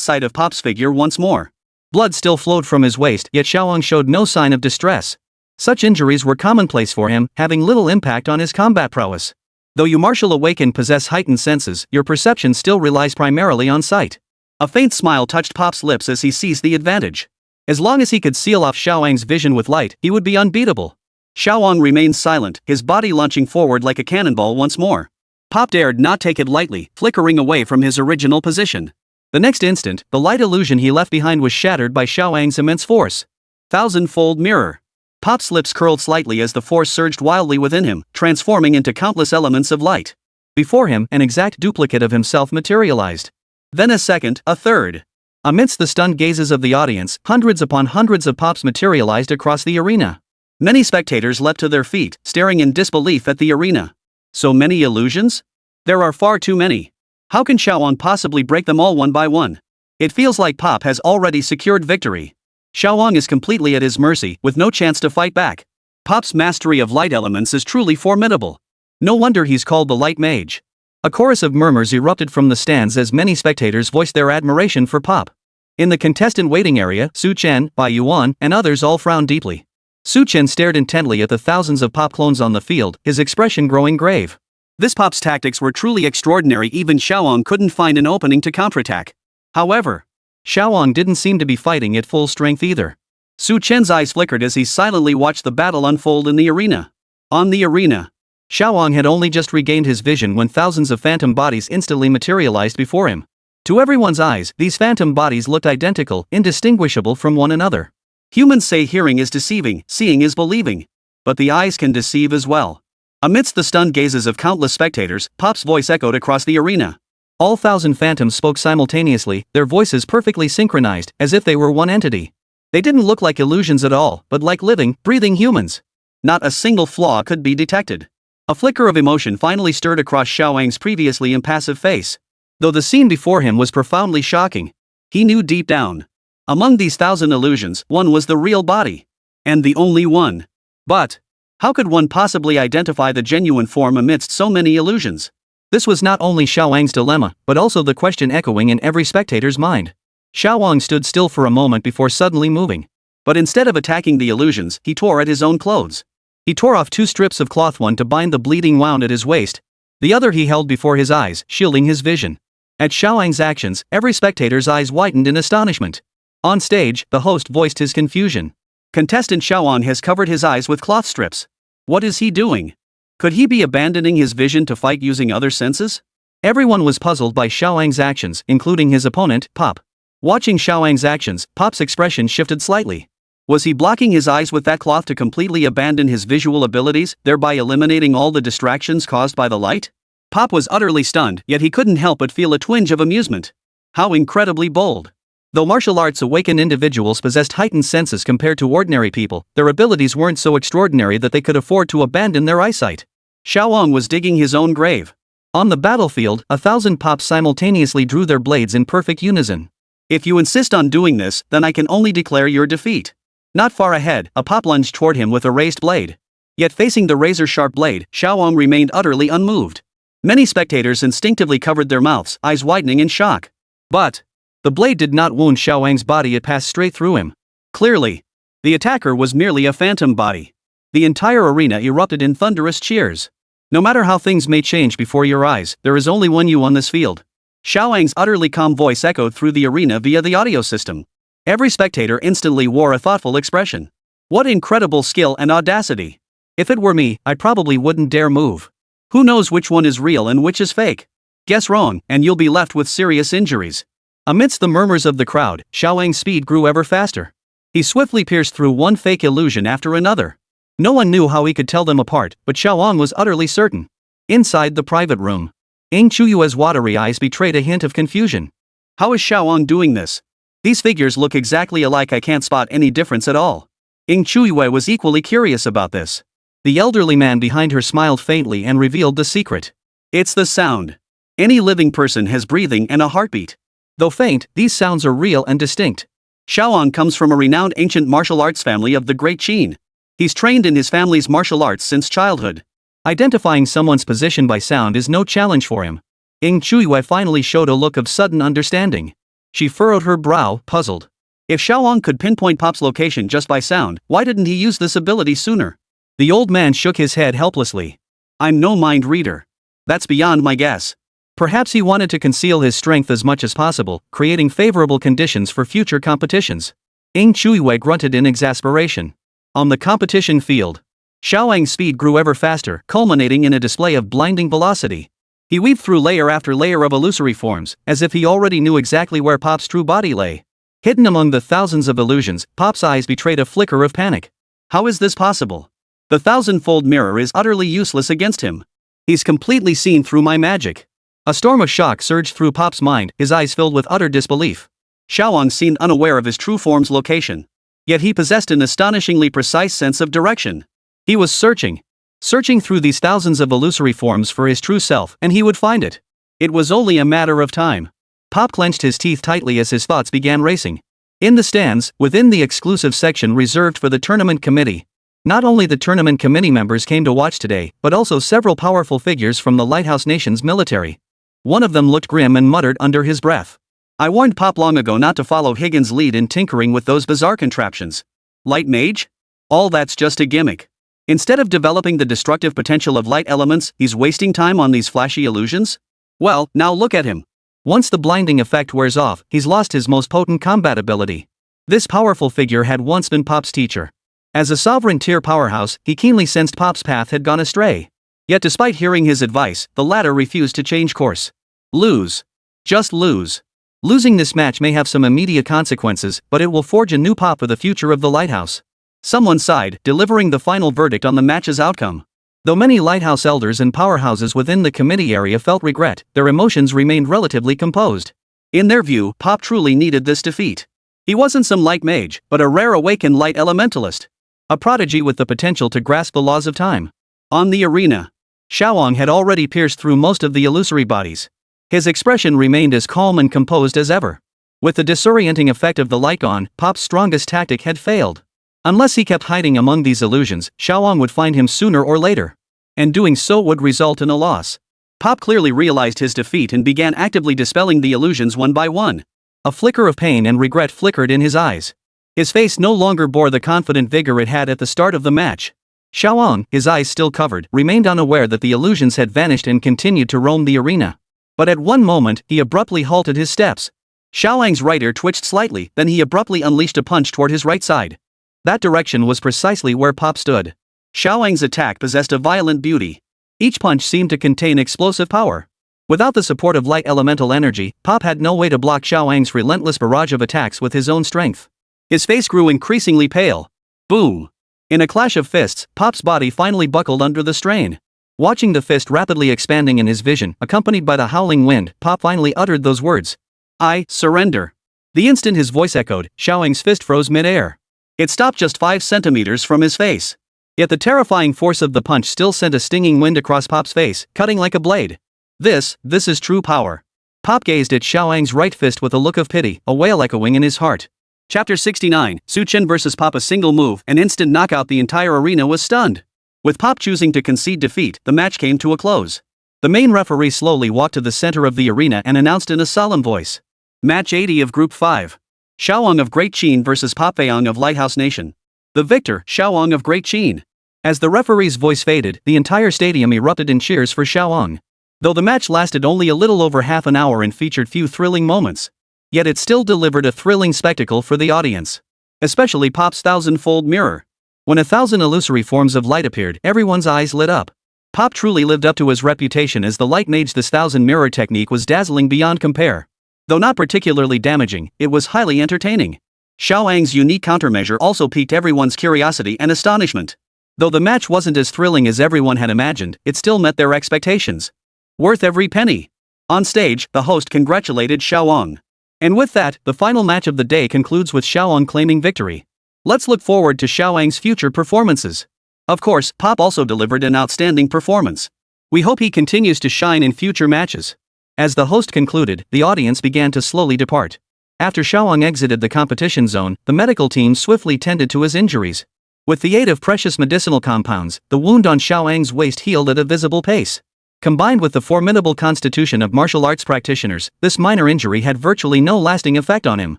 sight of Pop's figure once more. Blood still flowed from his waist, yet Xiaoang showed no sign of distress. Such injuries were commonplace for him, having little impact on his combat prowess. Though you martial awaken possess heightened senses, your perception still relies primarily on sight. A faint smile touched Pop's lips as he seized the advantage. As long as he could seal off Xiaoang's vision with light, he would be unbeatable. Xiaoang remained silent, his body launching forward like a cannonball once more. Pop dared not take it lightly, flickering away from his original position. The next instant, the light illusion he left behind was shattered by Xiaoang's immense force. Thousand-fold mirror. Pop's lips curled slightly as the force surged wildly within him, transforming into countless elements of light. Before him, an exact duplicate of himself materialized. Then a second, a third. Amidst the stunned gazes of the audience, hundreds upon hundreds of Pops materialized across the arena. Many spectators leapt to their feet, staring in disbelief at the arena. So many illusions? There are far too many. How can Xiaoang possibly break them all one by one? It feels like Pop has already secured victory. Xiaoang is completely at his mercy, with no chance to fight back. Pop's mastery of light elements is truly formidable. No wonder he's called the Light Mage. A chorus of murmurs erupted from the stands as many spectators voiced their admiration for Pop. In the contestant waiting area, Su Chen, Bai Yuan, and others all frowned deeply. Su Chen stared intently at the thousands of Pop clones on the field, his expression growing grave. This Pop's tactics were truly extraordinary, even Xiaoang couldn't find an opening to counterattack. However, Xiaoang didn't seem to be fighting at full strength either. Su Chen's eyes flickered as he silently watched the battle unfold in the arena. On the arena, Xiaoang had only just regained his vision when thousands of phantom bodies instantly materialized before him. To everyone's eyes, these phantom bodies looked identical, indistinguishable from one another. Humans say hearing is deceiving, seeing is believing. But the eyes can deceive as well. Amidst the stunned gazes of countless spectators, Pop's voice echoed across the arena. All thousand phantoms spoke simultaneously, their voices perfectly synchronized, as if they were one entity. They didn't look like illusions at all, but like living, breathing humans. Not a single flaw could be detected. A flicker of emotion finally stirred across Xiaoang's previously impassive face. Though the scene before him was profoundly shocking, he knew deep down. Among these thousand illusions, one was the real body. And the only one. But how could one possibly identify the genuine form amidst so many illusions? This was not only Xiaoang's dilemma, but also the question echoing in every spectator's mind. Xiaoang stood still for a moment before suddenly moving. But instead of attacking the illusions, he tore at his own clothes. He tore off two strips of cloth, one to bind the bleeding wound at his waist. The other he held before his eyes, shielding his vision. At Xiaoang's actions, every spectator's eyes widened in astonishment. On stage, the host voiced his confusion. Contestant Xiaoang has covered his eyes with cloth strips. What is he doing? Could he be abandoning his vision to fight using other senses? Everyone was puzzled by Xiaoang's actions, including his opponent, Pop. Watching Xiaoang's actions, Pop's expression shifted slightly. Was he blocking his eyes with that cloth to completely abandon his visual abilities, thereby eliminating all the distractions caused by the light? Pop was utterly stunned, yet he couldn't help but feel a twinge of amusement. How incredibly bold. Though martial arts awakened individuals possessed heightened senses compared to ordinary people, their abilities weren't so extraordinary that they could afford to abandon their eyesight. Xiaoang was digging his own grave. On the battlefield, 1,000 Pops simultaneously drew their blades in perfect unison. If you insist on doing this, then I can only declare your defeat. Not far ahead, a Pop lunged toward him with a raised blade. Yet facing the razor-sharp blade, Xiaoang remained utterly unmoved. Many spectators instinctively covered their mouths, eyes widening in shock. But the blade did not wound Xiaoang's body, it passed straight through him. Clearly, the attacker was merely a phantom body. The entire arena erupted in thunderous cheers. No matter how things may change before your eyes, there is only one you on this field. Xiaoang's utterly calm voice echoed through the arena via the audio system. Every spectator instantly wore a thoughtful expression. What incredible skill and audacity! If it were me, I probably wouldn't dare move. Who knows which one is real and which is fake? Guess wrong, and you'll be left with serious injuries. Amidst the murmurs of the crowd, Xiaoang's speed grew ever faster. He swiftly pierced through one fake illusion after another. No one knew how he could tell them apart, but Xiaoang was utterly certain. Inside the private room, Ing Chuyue's watery eyes betrayed a hint of confusion. How is Xiaoang doing this? These figures look exactly alike, I can't spot any difference at all. Ing Chuyue was equally curious about this. The elderly man behind her smiled faintly and revealed the secret. It's the sound. Any living person has breathing and a heartbeat. Though faint, these sounds are real and distinct. Xiaoang comes from a renowned ancient martial arts family of the Great Qin. He's trained in his family's martial arts since childhood. Identifying someone's position by sound is no challenge for him. Ying Chuiwei finally showed a look of sudden understanding. She furrowed her brow, puzzled. If Xiaoang could pinpoint Pop's location just by sound, why didn't he use this ability sooner? The old man shook his head helplessly. I'm no mind reader. That's beyond my guess. Perhaps he wanted to conceal his strength as much as possible, creating favorable conditions for future competitions. Ying Chuiwei grunted in exasperation. On the competition field, Xiaoang's speed grew ever faster, culminating in a display of blinding velocity. He weaved through layer after layer of illusory forms, as if he already knew exactly where Pop's true body lay. Hidden among the thousands of illusions, Pop's eyes betrayed a flicker of panic. How is this possible? The thousand-fold mirror is utterly useless against him. He's completely seen through my magic. A storm of shock surged through Pop's mind, his eyes filled with utter disbelief. Xiaoang seemed unaware of his true form's location. Yet he possessed an astonishingly precise sense of direction. He was searching through these thousands of illusory forms for his true self, and he would find it. It was only a matter of time. Pop clenched his teeth tightly as his thoughts began racing. In the stands, within the exclusive section reserved for the tournament committee, not only the tournament committee members came to watch today, but also several powerful figures from the Lighthouse Nation's military. One of them looked grim and muttered under his breath. I warned Pop long ago not to follow Higgins' lead in tinkering with those bizarre contraptions. Light mage? All that's just a gimmick. Instead of developing the destructive potential of light elements, he's wasting time on these flashy illusions? Well, now look at him. Once the blinding effect wears off, he's lost his most potent combat ability. This powerful figure had once been Pop's teacher. As a sovereign-tier powerhouse, he keenly sensed Pop's path had gone astray. Yet despite hearing his advice, the latter refused to change course. Lose. Just lose. Losing this match may have some immediate consequences, but it will forge a new Pop for the future of the Lighthouse. Someone sighed, delivering the final verdict on the match's outcome. Though many Lighthouse elders and powerhouses within the committee area felt regret, their emotions remained relatively composed. In their view, Pop truly needed this defeat. He wasn't some light mage, but a rare awakened light elementalist. A prodigy with the potential to grasp the laws of time. On the arena, Xiaoang had already pierced through most of the illusory bodies. His expression remained as calm and composed as ever. With the disorienting effect of the light gone, Pop's strongest tactic had failed. Unless he kept hiding among these illusions, Xiaoang would find him sooner or later. And doing so would result in a loss. Pop clearly realized his defeat and began actively dispelling the illusions one by one. A flicker of pain and regret flickered in his eyes. His face no longer bore the confident vigor it had at the start of the match. Xiaoang, his eyes still covered, remained unaware that the illusions had vanished and continued to roam the arena. But at one moment, he abruptly halted his steps. Xiaoang's right ear twitched slightly, then he abruptly unleashed a punch toward his right side. That direction was precisely where Pop stood. Xiaoang's attack possessed a violent beauty. Each punch seemed to contain explosive power. Without the support of light elemental energy, Pop had no way to block Xiaoang's relentless barrage of attacks with his own strength. His face grew increasingly pale. Boom! In a clash of fists, Pop's body finally buckled under the strain. Watching the fist rapidly expanding in his vision, accompanied by the howling wind, Pop finally uttered those words. I surrender. The instant his voice echoed, Xiaoang's fist froze mid-air. It stopped just 5 centimeters from his face. Yet the terrifying force of the punch still sent a stinging wind across Pop's face, cutting like a blade. This is true power. Pop gazed at Xiaoang's right fist with a look of pity, a wail echoing in his heart. Chapter 69, Chen vs Pop. A single move, an instant knockout. The entire arena was stunned. With Pop choosing to concede defeat, the match came to a close. The main referee slowly walked to the center of the arena and announced in a solemn voice. Match 80 of Group 5. Xiaoang of Great Qin vs Pop Feiyang of Lighthouse Nation. The victor, Xiaoang of Great Qin. As the referee's voice faded, the entire stadium erupted in cheers for Xiaoang. Though the match lasted only a little over half an hour and featured few thrilling moments, yet it still delivered a thrilling spectacle for the audience. Especially Pop's thousand-fold mirror. When 1,000 illusory forms of light appeared, everyone's eyes lit up. Pop truly lived up to his reputation as the light mage. This 1,000-mirror technique was dazzling beyond compare. Though not particularly damaging, it was highly entertaining. Xiaoang's unique countermeasure also piqued everyone's curiosity and astonishment. Though the match wasn't as thrilling as everyone had imagined, it still met their expectations. Worth every penny. On stage, the host congratulated Xiaoang. And with that, the final match of the day concludes with Xiaoang claiming victory. Let's look forward to Xiaoang's future performances. Of course, Pop also delivered an outstanding performance. We hope he continues to shine in future matches. As the host concluded, the audience began to slowly depart. After Xiaoang exited the competition zone, the medical team swiftly tended to his injuries. With the aid of precious medicinal compounds, the wound on Xiaoang's waist healed at a visible pace. Combined with the formidable constitution of martial arts practitioners, this minor injury had virtually no lasting effect on him.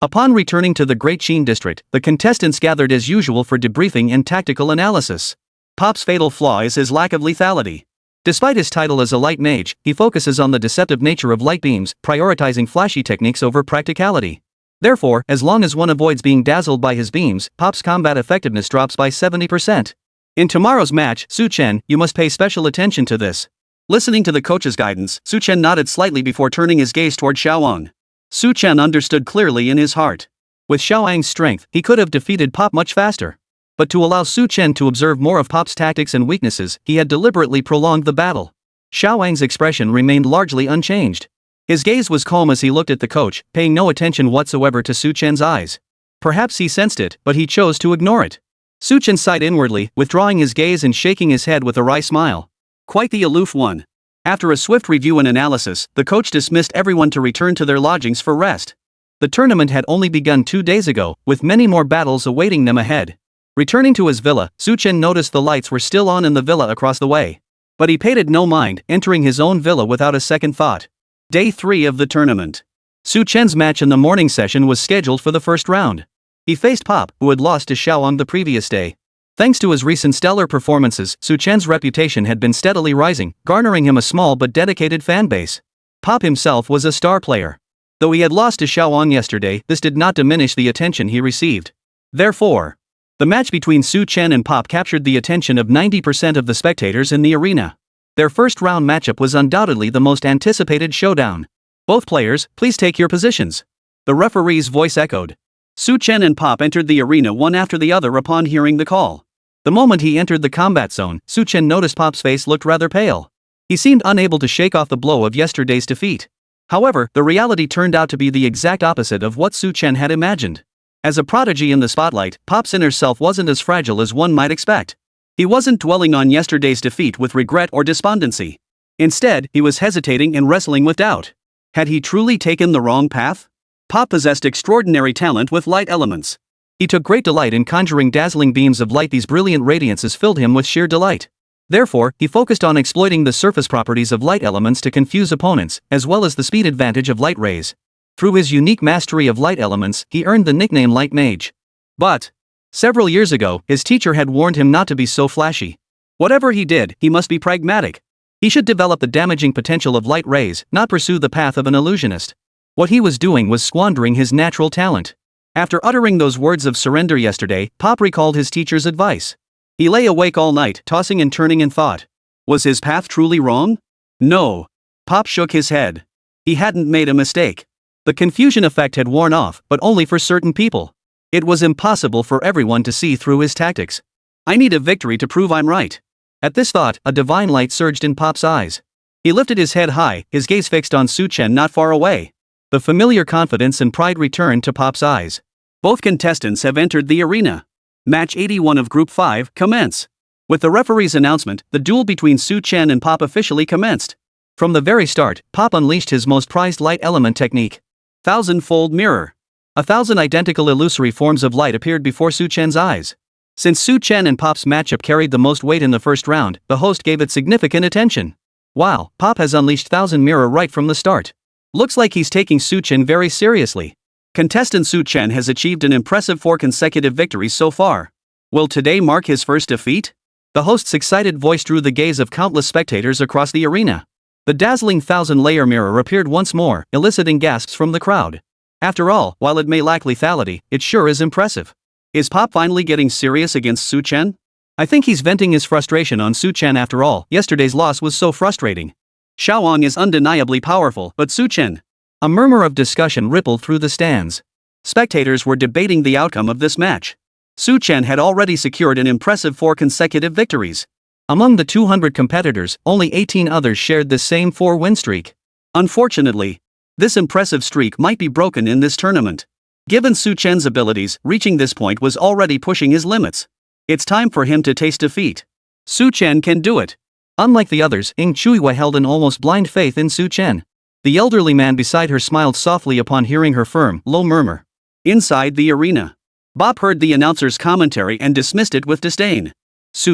Upon returning to the Great Qin district, the contestants gathered as usual for debriefing and tactical analysis. Pop's fatal flaw is his lack of lethality. Despite his title as a light mage, he focuses on the deceptive nature of light beams, prioritizing flashy techniques over practicality. Therefore, as long as one avoids being dazzled by his beams, Pop's combat effectiveness drops by 70%. In tomorrow's match, Su Chen, you must pay special attention to this. Listening to the coach's guidance, Su Chen nodded slightly before turning his gaze toward Xiaoang. Su Chen understood clearly in his heart. With Xiaoang's strength, he could have defeated Pop much faster. But to allow Su Chen to observe more of Pop's tactics and weaknesses, he had deliberately prolonged the battle. Xiaoang's expression remained largely unchanged. His gaze was calm as he looked at the coach, paying no attention whatsoever to Su Chen's eyes. Perhaps he sensed it, but he chose to ignore it. Su Chen sighed inwardly, withdrawing his gaze and shaking his head with a wry smile. Quite the aloof one. After a swift review and analysis, the coach dismissed everyone to return to their lodgings for rest. The tournament had only begun 2 days ago, with many more battles awaiting them ahead. Returning to his villa, Su Chen noticed the lights were still on in the villa across the way. But he paid it no mind, entering his own villa without a second thought. Day 3 of the tournament. Su Chen's match in the morning session was scheduled for the first round. He faced Pop, who had lost to Xiaoang the previous day. Thanks to his recent stellar performances, Su Chen's reputation had been steadily rising, garnering him a small but dedicated fanbase. Pop himself was a star player. Though he had lost to Xiaoang yesterday, this did not diminish the attention he received. Therefore, the match between Su Chen and Pop captured the attention of 90% of the spectators in the arena. Their first round matchup was undoubtedly the most anticipated showdown. Both players, please take your positions. The referee's voice echoed. Su Chen and Pop entered the arena one after the other upon hearing the call. The moment he entered the combat zone, Su Chen noticed Pop's face looked rather pale. He seemed unable to shake off the blow of yesterday's defeat. However, the reality turned out to be the exact opposite of what Su Chen had imagined. As a prodigy in the spotlight, Pop's inner self wasn't as fragile as one might expect. He wasn't dwelling on yesterday's defeat with regret or despondency. Instead, he was hesitating and wrestling with doubt. Had he truly taken the wrong path? Pop possessed extraordinary talent with light elements. He took great delight in conjuring dazzling beams of light. These brilliant radiances filled him with sheer delight. Therefore, he focused on exploiting the surface properties of light elements to confuse opponents, as well as the speed advantage of light rays. Through his unique mastery of light elements, he earned the nickname Light Mage. But several years ago, his teacher had warned him not to be so flashy. Whatever he did, he must be pragmatic. He should develop the damaging potential of light rays, not pursue the path of an illusionist. What he was doing was squandering his natural talent. After uttering those words of surrender yesterday, Pop recalled his teacher's advice. He lay awake all night, tossing and turning in thought. Was his path truly wrong? No. Pop shook his head. He hadn't made a mistake. The confusion effect had worn off, but only for certain people. It was impossible for everyone to see through his tactics. I need a victory to prove I'm right. At this thought, a divine light surged in Pop's eyes. He lifted his head high, his gaze fixed on Su Chen not far away. The familiar confidence and pride returned to Pop's eyes. Both contestants have entered the arena. Match 81 of Group 5, commence. With the referee's announcement, the duel between Su Chen and Pop officially commenced. From the very start, Pop unleashed his most prized light element technique. Thousand-fold mirror. 1,000 identical illusory forms of light appeared before Su Chen's eyes. Since Su Chen and Pop's matchup carried the most weight in the first round, the host gave it significant attention. Wow, Pop has unleashed Thousand Mirror right from the start. Looks like he's taking Su Chen very seriously. Contestant Su Chen has achieved an impressive 4 consecutive victories so far. Will today mark his first defeat? The host's excited voice drew the gaze of countless spectators across the arena. The dazzling 1,000-layer mirror appeared once more, eliciting gasps from the crowd. After all, while it may lack lethality, it sure is impressive. Is Pop finally getting serious against Su Chen? I think he's venting his frustration on Su Chen after all. Yesterday's loss was so frustrating. Xiaoang is undeniably powerful, but Su Chen. A murmur of discussion rippled through the stands. Spectators were debating the outcome of this match. Su Chen had already secured an impressive 4 consecutive victories. Among the 200 competitors, only 18 others shared this same 4-win streak. Unfortunately, this impressive streak might be broken in this tournament. Given Su Chen's abilities, reaching this point was already pushing his limits. It's time for him to taste defeat. Su Chen can do it. Unlike the others, Ing Chuiwa held an almost blind faith in Su Chen. The elderly man beside her smiled softly upon hearing her firm, low murmur. Inside the arena, Bob heard the announcer's commentary and dismissed it with disdain.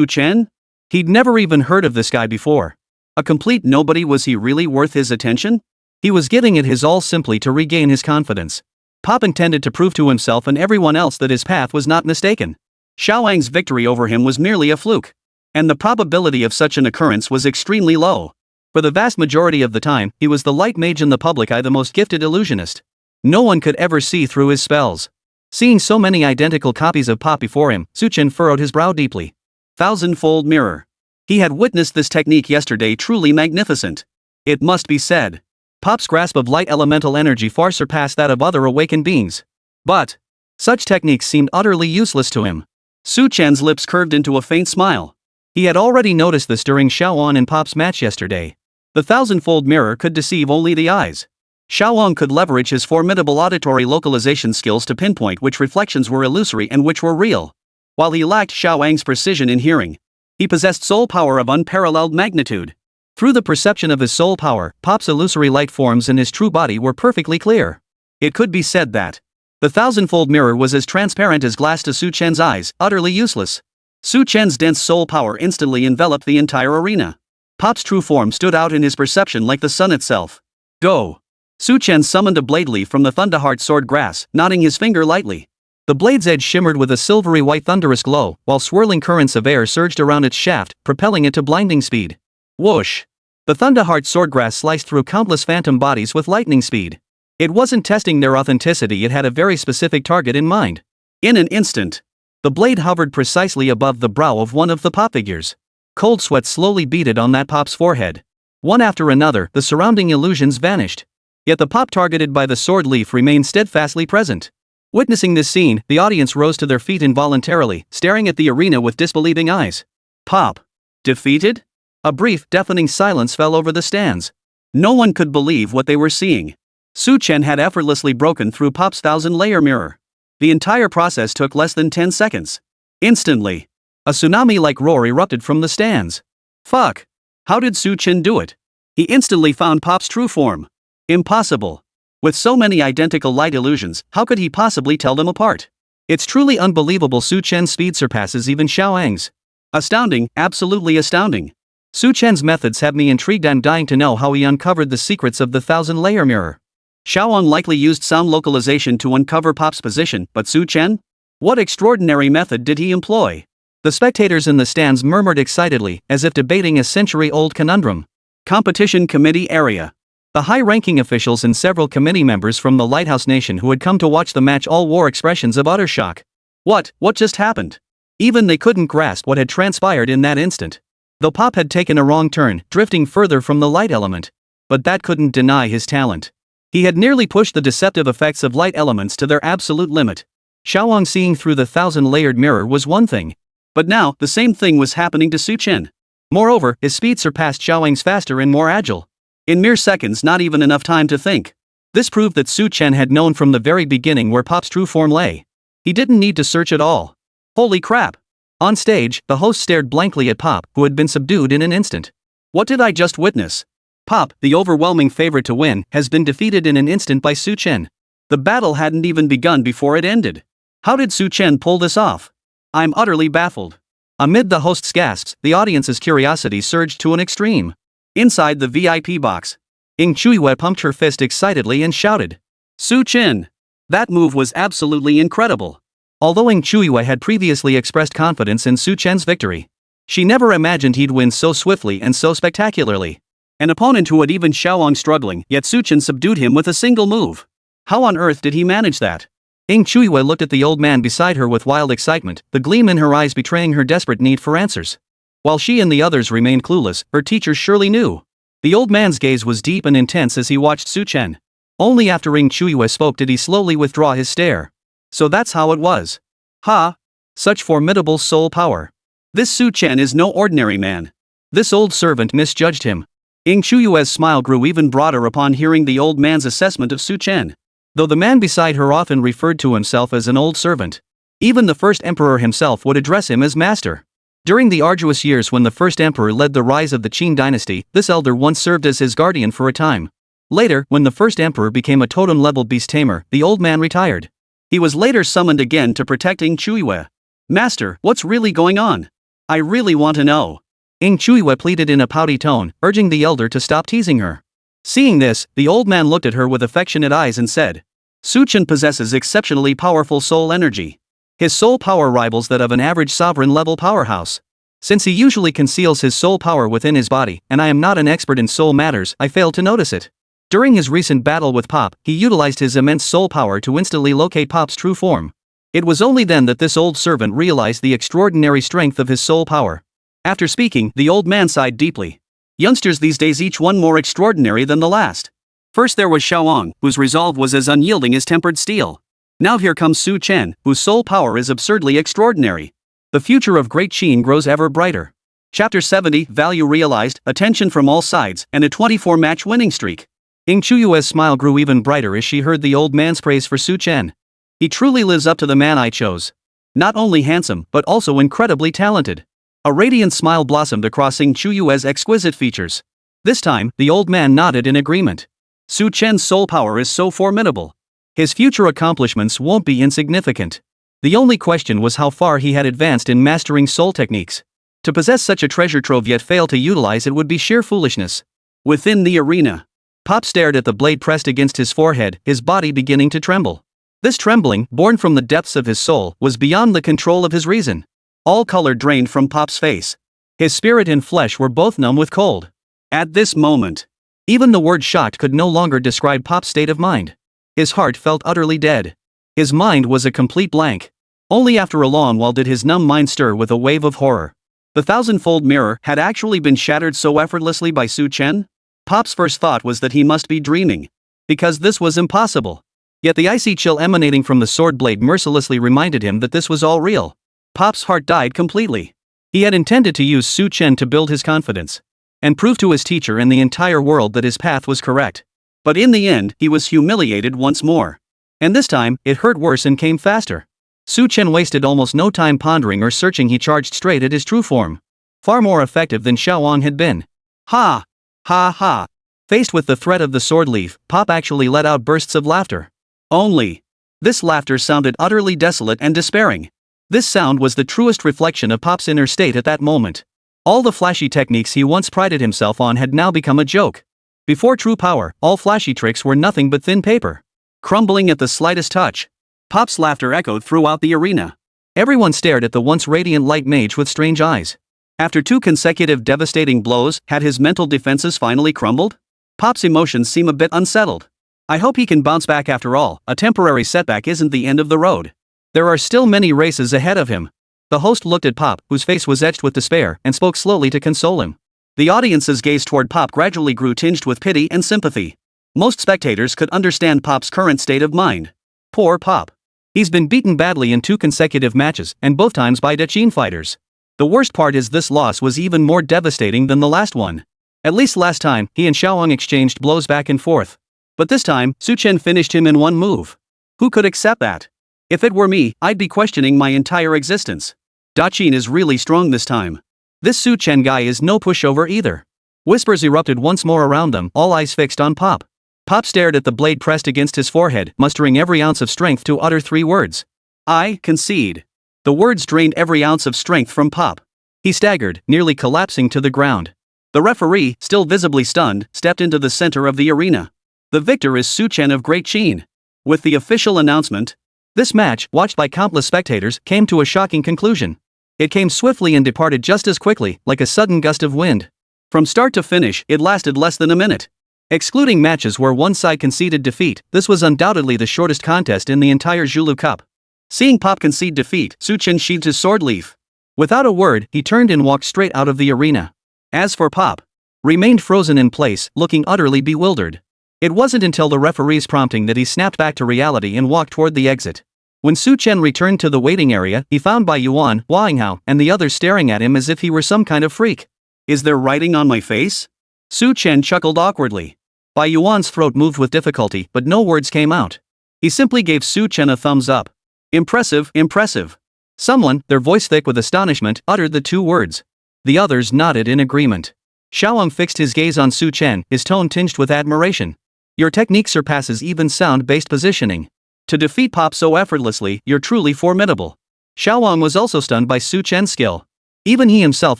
Chen? He'd never even heard of this guy before. A complete nobody. Was he really worth his attention? He was giving it his all simply to regain his confidence. Pop intended to prove to himself and everyone else that his path was not mistaken. Xiaowang's victory over him was merely a fluke. And the probability of such an occurrence was extremely low. For the vast majority of the time, he was the light mage in the public eye, the most gifted illusionist. No one could ever see through his spells. Seeing so many identical copies of Pop before him, Chen furrowed his brow deeply. Thousandfold mirror. He had witnessed this technique yesterday, truly magnificent. It must be said. Pop's grasp of light elemental energy far surpassed that of other awakened beings. But such techniques seemed utterly useless to him. Chen's lips curved into a faint smile. He had already noticed this during Xiaowang and Pop's match yesterday. The thousandfold mirror could deceive only the eyes. Xiaowang could leverage his formidable auditory localization skills to pinpoint which reflections were illusory and which were real. While he lacked Xiaowang's precision in hearing, he possessed soul power of unparalleled magnitude. Through the perception of his soul power, Pop's illusory light forms and his true body were perfectly clear. It could be said that the thousandfold mirror was as transparent as glass to Chen's eyes, utterly useless. Chen's dense soul power instantly enveloped the entire arena. Pop's true form stood out in his perception like the sun itself. Go! Chen summoned a blade leaf from the Thunderheart sword grass, nodding his finger lightly. The blade's edge shimmered with a silvery white thunderous glow, while swirling currents of air surged around its shaft, propelling it to blinding speed. Whoosh! The Thunderheart swordgrass sliced through countless phantom bodies with lightning speed. It wasn't testing their authenticity, it had a very specific target in mind. In an instant, the blade hovered precisely above the brow of one of the Pop figures. Cold sweat slowly beaded on that Pop's forehead. One after another, the surrounding illusions vanished. Yet the Pop targeted by the sword leaf remained steadfastly present. Witnessing this scene, the audience rose to their feet involuntarily, staring at the arena with disbelieving eyes. Pop defeated? A brief, deafening silence fell over the stands. No one could believe what they were seeing. Chen had effortlessly broken through Pop's 1,000-layer mirror. The entire process took less than 10 seconds. Instantly, a tsunami-like roar erupted from the stands. Fuck! How did Chen do it? He instantly found Pop's true form. Impossible. With so many identical light illusions, how could he possibly tell them apart? It's truly unbelievable. Chen's speed surpasses even Xiaowang's. Astounding, absolutely astounding. Chen's methods have me intrigued and dying to know how he uncovered the secrets of the 1,000-layer mirror. Xiaowang likely used sound localization to uncover Pop's position, but Chen? What extraordinary method did he employ? The spectators in the stands murmured excitedly, as if debating a century-old conundrum. Competition Committee Area. The high-ranking officials and several committee members from the Lighthouse Nation who had come to watch the match all wore expressions of utter shock. What just happened? Even they couldn't grasp what had transpired in that instant. Though Pop had taken a wrong turn, drifting further from the light element. But that couldn't deny his talent. He had nearly pushed the deceptive effects of light elements to their absolute limit. Xiaowang seeing through the 1,000-layered mirror was one thing. But now, the same thing was happening to Chen. Moreover, his speed surpassed Xiaowang's faster and more agile. In mere seconds, not even enough time to think. This proved that Chen had known from the very beginning where Pop's true form lay. He didn't need to search at all. Holy crap! On stage, the host stared blankly at Pop, who had been subdued in an instant. What did I just witness? Pop, the overwhelming favorite to win, has been defeated in an instant by Chen. The battle hadn't even begun before it ended. How did Chen pull this off? I'm utterly baffled. Amid the host's gasps, the audience's curiosity surged to an extreme. Inside the VIP box, Ying Chuiwei pumped her fist excitedly and shouted, Chen! That move was absolutely incredible. Although Ying Chuiwei had previously expressed confidence in Chen's victory, she never imagined he'd win so swiftly and so spectacularly. An opponent who had even Xiaowang struggling, yet Chen subdued him with a single move. How on earth did he manage that? Ying Chuiwei looked at the old man beside her with wild excitement, the gleam in her eyes betraying her desperate need for answers. While she and the others remained clueless, her teacher surely knew. The old man's gaze was deep and intense as he watched Chen. Only after Ying Chuiwei spoke did he slowly withdraw his stare. So that's how it was. Ha! Such formidable soul power. This Chen is no ordinary man. This old servant misjudged him. Ying Chuiwei's smile grew even broader upon hearing the old man's assessment of Chen. Though the man beside her often referred to himself as an old servant, even the first emperor himself would address him as master. During the arduous years when the first emperor led the rise of the Qin dynasty, this elder once served as his guardian for a time. Later, when the first emperor became a totem-level beast tamer, the old man retired. He was later summoned again to protect Ing Chuiwe. Master, what's really going on? I really want to know. Ing Chuiwe pleaded in a pouty tone, urging the elder to stop teasing her. Seeing this, the old man looked at her with affectionate eyes and said, Su Chen possesses exceptionally powerful soul energy. His soul power rivals that of an average sovereign-level powerhouse. Since he usually conceals his soul power within his body, and I am not an expert in soul matters, I failed to notice it. During his recent battle with Pop, he utilized his immense soul power to instantly locate Pop's true form. It was only then that this old servant realized the extraordinary strength of his soul power. After speaking, the old man sighed deeply. Youngsters these days, each one more extraordinary than the last. First there was Xiaowang, whose resolve was as unyielding as tempered steel. Now here comes Su Chen, whose soul power is absurdly extraordinary. The future of Great Qin grows ever brighter. Chapter 70, Value Realized, Attention from All Sides, and a 24-match winning streak. Ing Chuyue's smile grew even brighter as she heard the old man's praise for Su Chen. He truly lives up to the man I chose. Not only handsome, but also incredibly talented. A radiant smile blossomed across Ing Chuyue's exquisite features. This time, the old man nodded in agreement. Su Chen's soul power is so formidable. His future accomplishments won't be insignificant. The only question was how far he had advanced in mastering soul techniques. To possess such a treasure trove yet fail to utilize it would be sheer foolishness. Within the arena, Pop stared at the blade pressed against his forehead, his body beginning to tremble. This trembling, born from the depths of his soul, was beyond the control of his reason. All color drained from Pop's face. His spirit and flesh were both numb with cold. At this moment, even the word shocked could no longer describe Pop's state of mind. His heart felt utterly dead. His mind was a complete blank. Only after a long while did his numb mind stir with a wave of horror. The thousand-fold mirror had actually been shattered so effortlessly by Su Chen? Pop's first thought was that he must be dreaming. Because this was impossible. Yet the icy chill emanating from the sword blade mercilessly reminded him that this was all real. Pop's heart died completely. He had intended to use Su Chen to build his confidence. And prove to his teacher and the entire world that his path was correct. But in the end, he was humiliated once more. And this time, it hurt worse and came faster. Su Chen wasted almost no time pondering or searching. He charged straight at his true form. Far more effective than Xiaowang had been. Ha! Ha ha! Faced with the threat of the sword leaf, Pop actually let out bursts of laughter. Only. This laughter sounded utterly desolate and despairing. This sound was the truest reflection of Pop's inner state at that moment. All the flashy techniques he once prided himself on had now become a joke. Before true power, all flashy tricks were nothing but thin paper. Crumbling at the slightest touch. Pop's laughter echoed throughout the arena. Everyone stared at the once radiant light mage with strange eyes. After 2 consecutive devastating blows, had his mental defenses finally crumbled? Pop's emotions seem a bit unsettled. I hope he can bounce back after all. A temporary setback isn't the end of the road. There are still many races ahead of him. The host looked at Pop, whose face was etched with despair, and spoke slowly to console him. The audience's gaze toward Pop gradually grew tinged with pity and sympathy. Most spectators could understand Pop's current state of mind. Poor Pop. He's been beaten badly in 2 consecutive matches, and both times by Qin fighters. The worst part is this loss was even more devastating than the last one. At least last time, he and Xiaowang exchanged blows back and forth. But this time, Su Chen finished him in one move. Who could accept that? If it were me, I'd be questioning my entire existence. Qin is really strong this time. This Su Chen guy is no pushover either. Whispers erupted once more around them, all eyes fixed on Pop. Pop stared at the blade pressed against his forehead, mustering every ounce of strength to utter 3 words. I concede. The words drained every ounce of strength from Pop. He staggered, nearly collapsing to the ground. The referee, still visibly stunned, stepped into the center of the arena. The victor is Su Chen of Great Qin. With the official announcement, this match, watched by countless spectators, came to a shocking conclusion. It came swiftly and departed just as quickly, like a sudden gust of wind. From start to finish, it lasted less than a minute. Excluding matches where one side conceded defeat, this was undoubtedly the shortest contest in the entire Zhulu Cup. Seeing Pop concede defeat, Su Chen sheathed his sword leaf. Without a word, he turned and walked straight out of the arena. As for Pop, remained frozen in place, looking utterly bewildered. It wasn't until the referee's prompting that he snapped back to reality and walked toward the exit. When Su Chen returned to the waiting area, he found Bai Yuan, Wang Hao, and the others staring at him as if he were some kind of freak. Is there writing on my face? Su Chen chuckled awkwardly. Bai Yuan's throat moved with difficulty, but no words came out. He simply gave Su Chen a thumbs up. Impressive, impressive. Someone, their voice thick with astonishment, uttered the 2 words. The others nodded in agreement. Xiaowang fixed his gaze on Su Chen, his tone tinged with admiration. Your technique surpasses even sound-based positioning. To defeat Pop so effortlessly, you're truly formidable. Xiaowang was also stunned by Su Chen's skill. Even he himself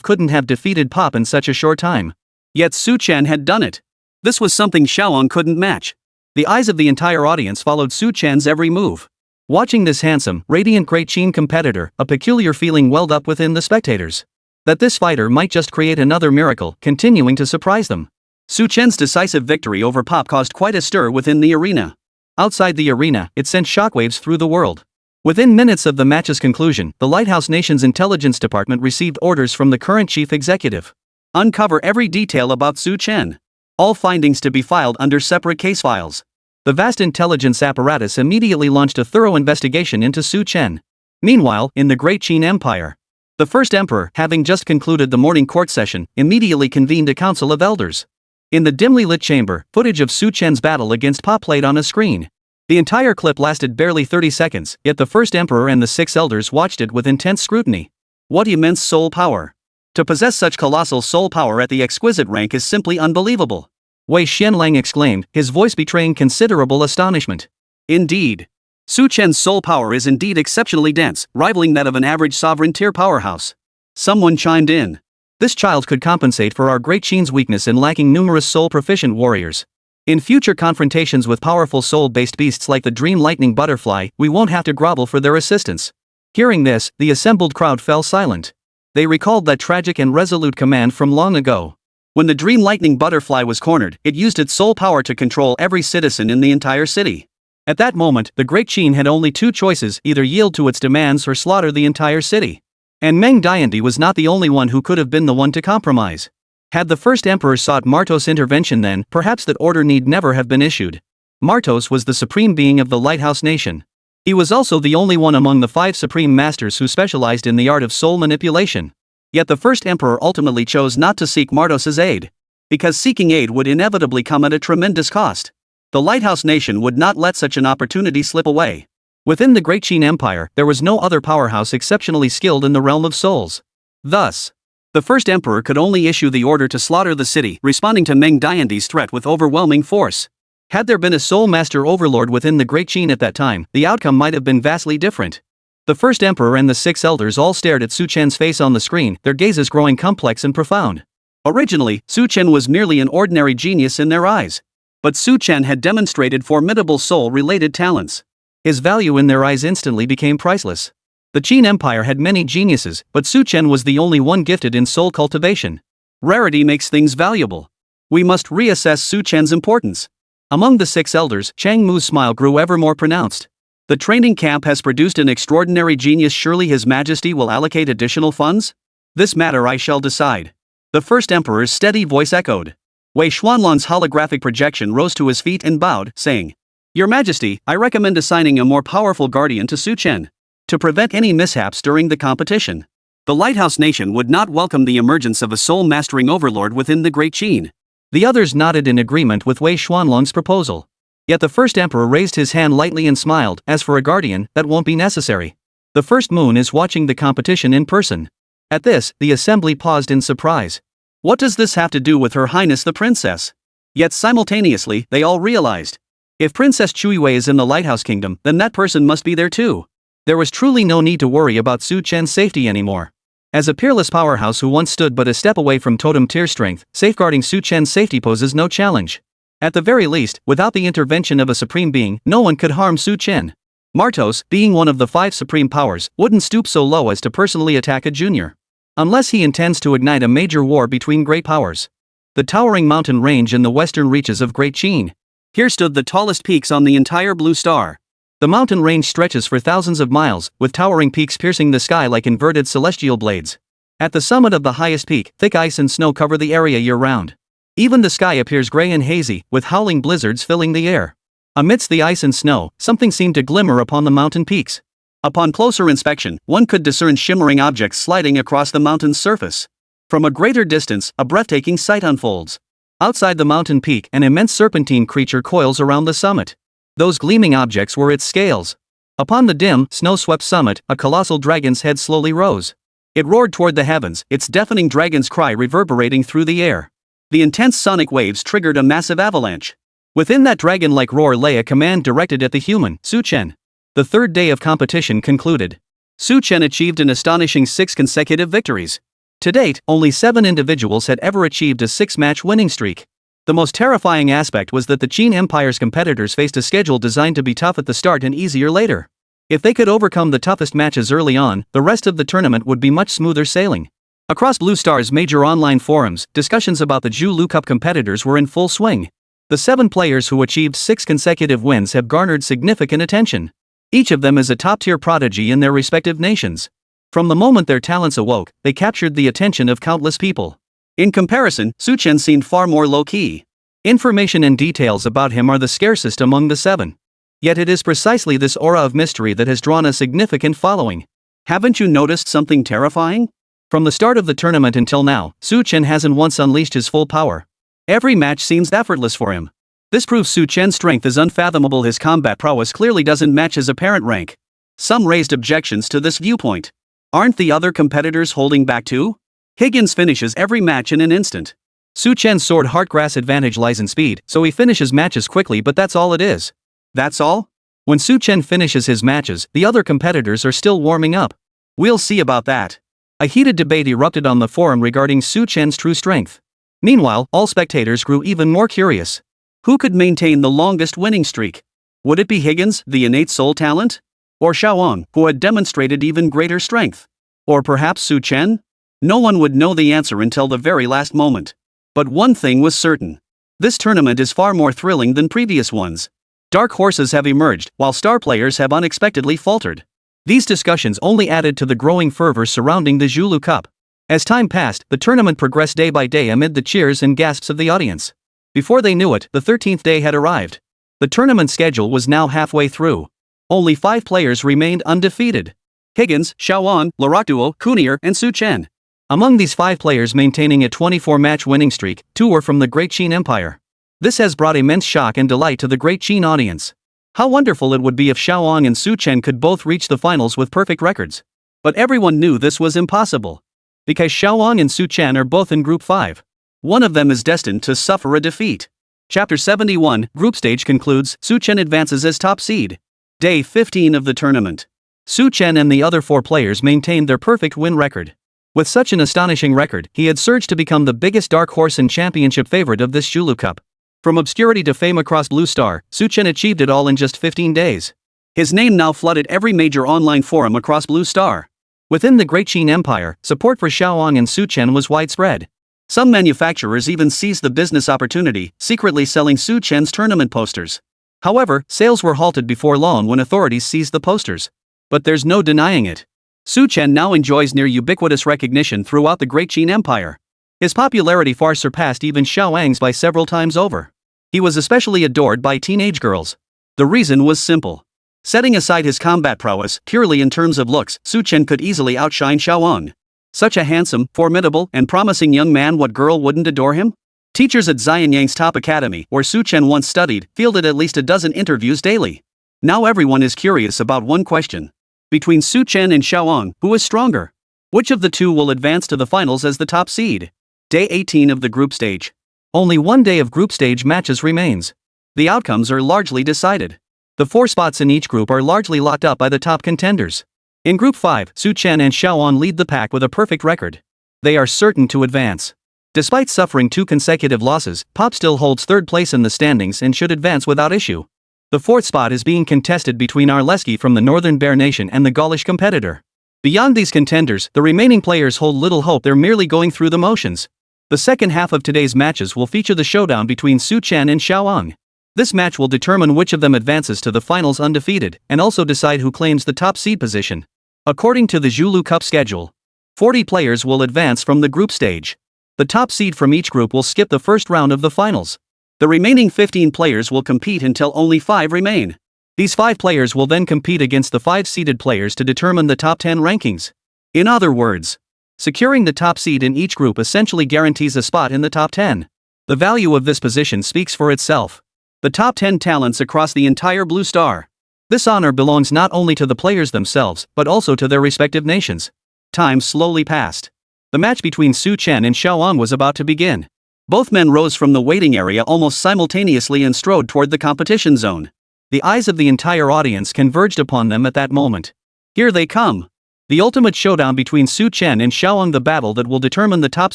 couldn't have defeated Pop in such a short time. Yet Su Chen had done it. This was something Xiaowang couldn't match. The eyes of the entire audience followed Su Chen's every move. Watching this handsome, radiant Great Qin competitor, a peculiar feeling welled up within the spectators. That this fighter might just create another miracle, continuing to surprise them. Su Chen's decisive victory over Pop caused quite a stir within the arena. Outside the arena, it sent shockwaves through the world. Within minutes of the match's conclusion, the Lighthouse Nation's intelligence department received orders from the current chief executive. Uncover every detail about Su Chen. All findings to be filed under separate case files. The vast intelligence apparatus immediately launched a thorough investigation into Su Chen. Meanwhile, in the Great Qin Empire, the first emperor, having just concluded the morning court session, immediately convened a council of elders. In the dimly lit chamber, footage of Su Chen's battle against Pop played on a screen. The entire clip lasted barely 30 seconds, yet the first emperor and the 6 elders watched it with intense scrutiny. What immense soul power! To possess such colossal soul power at the exquisite rank is simply unbelievable. Wei Xianlang exclaimed, his voice betraying considerable astonishment. Indeed. Su Chen's soul power is indeed exceptionally dense, rivaling that of an average sovereign-tier powerhouse. Someone chimed in. This child could compensate for our Great Qin's weakness in lacking numerous soul-proficient warriors. In future confrontations with powerful soul-based beasts like the Dream Lightning Butterfly, we won't have to grovel for their assistance. Hearing this, the assembled crowd fell silent. They recalled that tragic and resolute command from long ago. When the Dream Lightning Butterfly was cornered, it used its soul power to control every citizen in the entire city. At that moment, the Great Qin had only 2 choices, either yield to its demands or slaughter the entire city. And Meng Diandy was not the only one who could have been the one to compromise. Had the first emperor sought Martos' intervention, then perhaps that order need never have been issued. Martos was the supreme being of the Lighthouse Nation. He was also the only one among the 5 supreme masters who specialized in the art of soul manipulation. Yet the first emperor ultimately chose not to seek Martos' aid. Because seeking aid would inevitably come at a tremendous cost. The Lighthouse Nation would not let such an opportunity slip away. Within the Great Qin Empire, there was no other powerhouse exceptionally skilled in the realm of souls. Thus, the first emperor could only issue the order to slaughter the city, responding to Meng Diandy's threat with overwhelming force. Had there been a soul master overlord within the Great Qin at that time, the outcome might have been vastly different. The first emperor and the 6 elders all stared at Su Chen's face on the screen, their gazes growing complex and profound. Originally, Su Chen was merely an ordinary genius in their eyes. But Su Chen had demonstrated formidable soul-related talents. His value in their eyes instantly became priceless. The Qin Empire had many geniuses, but Su Chen was the only one gifted in soul cultivation. Rarity makes things valuable. We must reassess Su Chen's importance. Among the 6 elders, Chang Mu's smile grew ever more pronounced. The training camp has produced an extraordinary genius. Surely His Majesty will allocate additional funds? This matter I shall decide. The first emperor's steady voice echoed. Wei Xuanlong's holographic projection rose to his feet and bowed, saying, Your Majesty, I recommend assigning a more powerful guardian to Su Chen. To prevent any mishaps during the competition. The Lighthouse Nation would not welcome the emergence of a soul-mastering overlord within the Great Qin. The others nodded in agreement with Wei Xuanlong's proposal. Yet the first emperor raised his hand lightly and smiled, as for a guardian, that won't be necessary. The first moon is watching the competition in person. At this, the assembly paused in surprise. What does this have to do with Her Highness the Princess? Yet simultaneously, they all realized. If Princess Chuiwei is in the Lighthouse Kingdom, then that person must be there too. There was truly no need to worry about Su Chen's safety anymore. As a peerless powerhouse who once stood but a step away from totem tier strength, safeguarding Su Chen's safety poses no challenge. At the very least, without the intervention of a supreme being, no one could harm Su Chen. Martos, being one of the 5 supreme powers, wouldn't stoop so low as to personally attack a junior. Unless he intends to ignite a major war between great powers. The towering mountain range in the western reaches of Great Qin. Here stood the tallest peaks on the entire blue star. The mountain range stretches for thousands of miles, with towering peaks piercing the sky like inverted celestial blades. At the summit of the highest peak, thick ice and snow cover the area year-round. Even the sky appears gray and hazy, with howling blizzards filling the air. Amidst the ice and snow, something seemed to glimmer upon the mountain peaks. Upon closer inspection, one could discern shimmering objects sliding across the mountain's surface. From a greater distance, a breathtaking sight unfolds. Outside the mountain peak, an immense serpentine creature coils around the summit. Those gleaming objects were its scales. Upon the dim, snow-swept summit, a colossal dragon's head slowly rose. It roared toward the heavens, its deafening dragon's cry reverberating through the air. The intense sonic waves triggered a massive avalanche. Within that dragon-like roar lay a command directed at the human, Su Chen. The third day of competition concluded. Su Chen achieved an astonishing 6 consecutive victories. To date, only 7 individuals had ever achieved a 6-match winning streak. The most terrifying aspect was that the Qin Empire's competitors faced a schedule designed to be tough at the start and easier later. If they could overcome the toughest matches early on, the rest of the tournament would be much smoother sailing. Across Blue Star's major online forums, discussions about the Zhu Lu Cup competitors were in full swing. The 7 players who achieved 6 consecutive wins have garnered significant attention. Each of them is a top-tier prodigy in their respective nations. From the moment their talents awoke, they captured the attention of countless people. In comparison, Su Chen seemed far more low-key. Information and details about him are the scarcest among the 7. Yet it is precisely this aura of mystery that has drawn a significant following. Haven't you noticed something terrifying? From the start of the tournament until now, Su Chen hasn't once unleashed his full power. Every match seems effortless for him. This proves Su Chen's strength is unfathomable. His combat prowess clearly doesn't match his apparent rank. Some raised objections to this viewpoint. Aren't the other competitors holding back too? Higgins finishes every match in an instant. Su Chen's sword heartgrass advantage lies in speed, so he finishes matches quickly, but that's all it is. That's all? When Su Chen finishes his matches, the other competitors are still warming up. We'll see about that. A heated debate erupted on the forum regarding Su Chen's true strength. Meanwhile, all spectators grew even more curious. Who could maintain the longest winning streak? Would it be Higgins, the innate soul talent? Or Xiaowang, who had demonstrated even greater strength? Or perhaps Su Chen? No one would know the answer until the very last moment. But one thing was certain. This tournament is far more thrilling than previous ones. Dark horses have emerged, while star players have unexpectedly faltered. These discussions only added to the growing fervor surrounding the Zhu Lu Cup. As time passed, the tournament progressed day by day amid the cheers and gasps of the audience. Before they knew it, the 13th day had arrived. The tournament schedule was now halfway through. Only 5 players remained undefeated. Higgins, Xiaowang, Larakduo, Kunier, and Su Chen. Among these 5 players maintaining a 24-match winning streak, 2 were from the Great Qin Empire. This has brought immense shock and delight to the Great Qin audience. How wonderful it would be if Xiaowang and Su Chen could both reach the finals with perfect records. But everyone knew this was impossible. Because Xiaowang and Su Chen are both in Group 5. One of them is destined to suffer a defeat. Chapter 71, Group Stage concludes, Su Chen advances as top seed. Day 15 of the tournament. Su Chen and the other 4 players maintained their perfect win record. With such an astonishing record, he had surged to become the biggest dark horse and championship favorite of this Zhu Lu Cup. From obscurity to fame across Blue Star, Su Chen achieved it all in just 15 days. His name now flooded every major online forum across Blue Star. Within the Great Qin Empire, support for Xiaowang and Su Chen was widespread. Some manufacturers even seized the business opportunity, secretly selling Su Chen's tournament posters. However, sales were halted before long when authorities seized the posters. But there's no denying it. Su Chen now enjoys near ubiquitous recognition throughout the Great Qin Empire. His popularity far surpassed even Xiaowang's by several times over. He was especially adored by teenage girls. The reason was simple. Setting aside his combat prowess, purely in terms of looks, Su Chen could easily outshine Xiaowang. Such a handsome, formidable, and promising young man, what girl wouldn't adore him? Teachers at Xianyang's top academy, where Su Chen once studied, fielded at least a dozen interviews daily. Now everyone is curious about one question. Between Su Chen and Xiaowang, who is stronger? Which of the 2 will advance to the finals as the top seed? Day 18 of the group stage. Only 1 day of group stage matches remains. The outcomes are largely decided. The 4 spots in each group are largely locked up by the top contenders. In Group 5, Su Chen and Xiaowang lead the pack with a perfect record. They are certain to advance. Despite suffering 2 consecutive losses, Pop still holds 3rd place in the standings and should advance without issue. The 4th spot is being contested between Arleski from the Northern Bear Nation and the Gaulish competitor. Beyond these contenders, the remaining players hold little hope. They're merely going through the motions. The second half of today's matches will feature the showdown between Su Chen and Xiaowang. This match will determine which of them advances to the finals undefeated, and also decide who claims the top seed position. According to the Zhu Lu Cup schedule, 40 players will advance from the group stage. The top seed from each group will skip the first round of the finals. The remaining 15 players will compete until only 5 remain. These 5 players will then compete against the 5 seeded players to determine the top 10 rankings. In other words, securing the top seed in each group essentially guarantees a spot in the top 10. The value of this position speaks for itself. The top 10 talents across the entire Blue Star. This honor belongs not only to the players themselves, but also to their respective nations. Time slowly passed. The match between Su Chen and Xiaowang was about to begin. Both men rose from the waiting area almost simultaneously and strode toward the competition zone. The eyes of the entire audience converged upon them at that moment. Here they come. The ultimate showdown between Su Chen and Xiaoang, the battle that will determine the top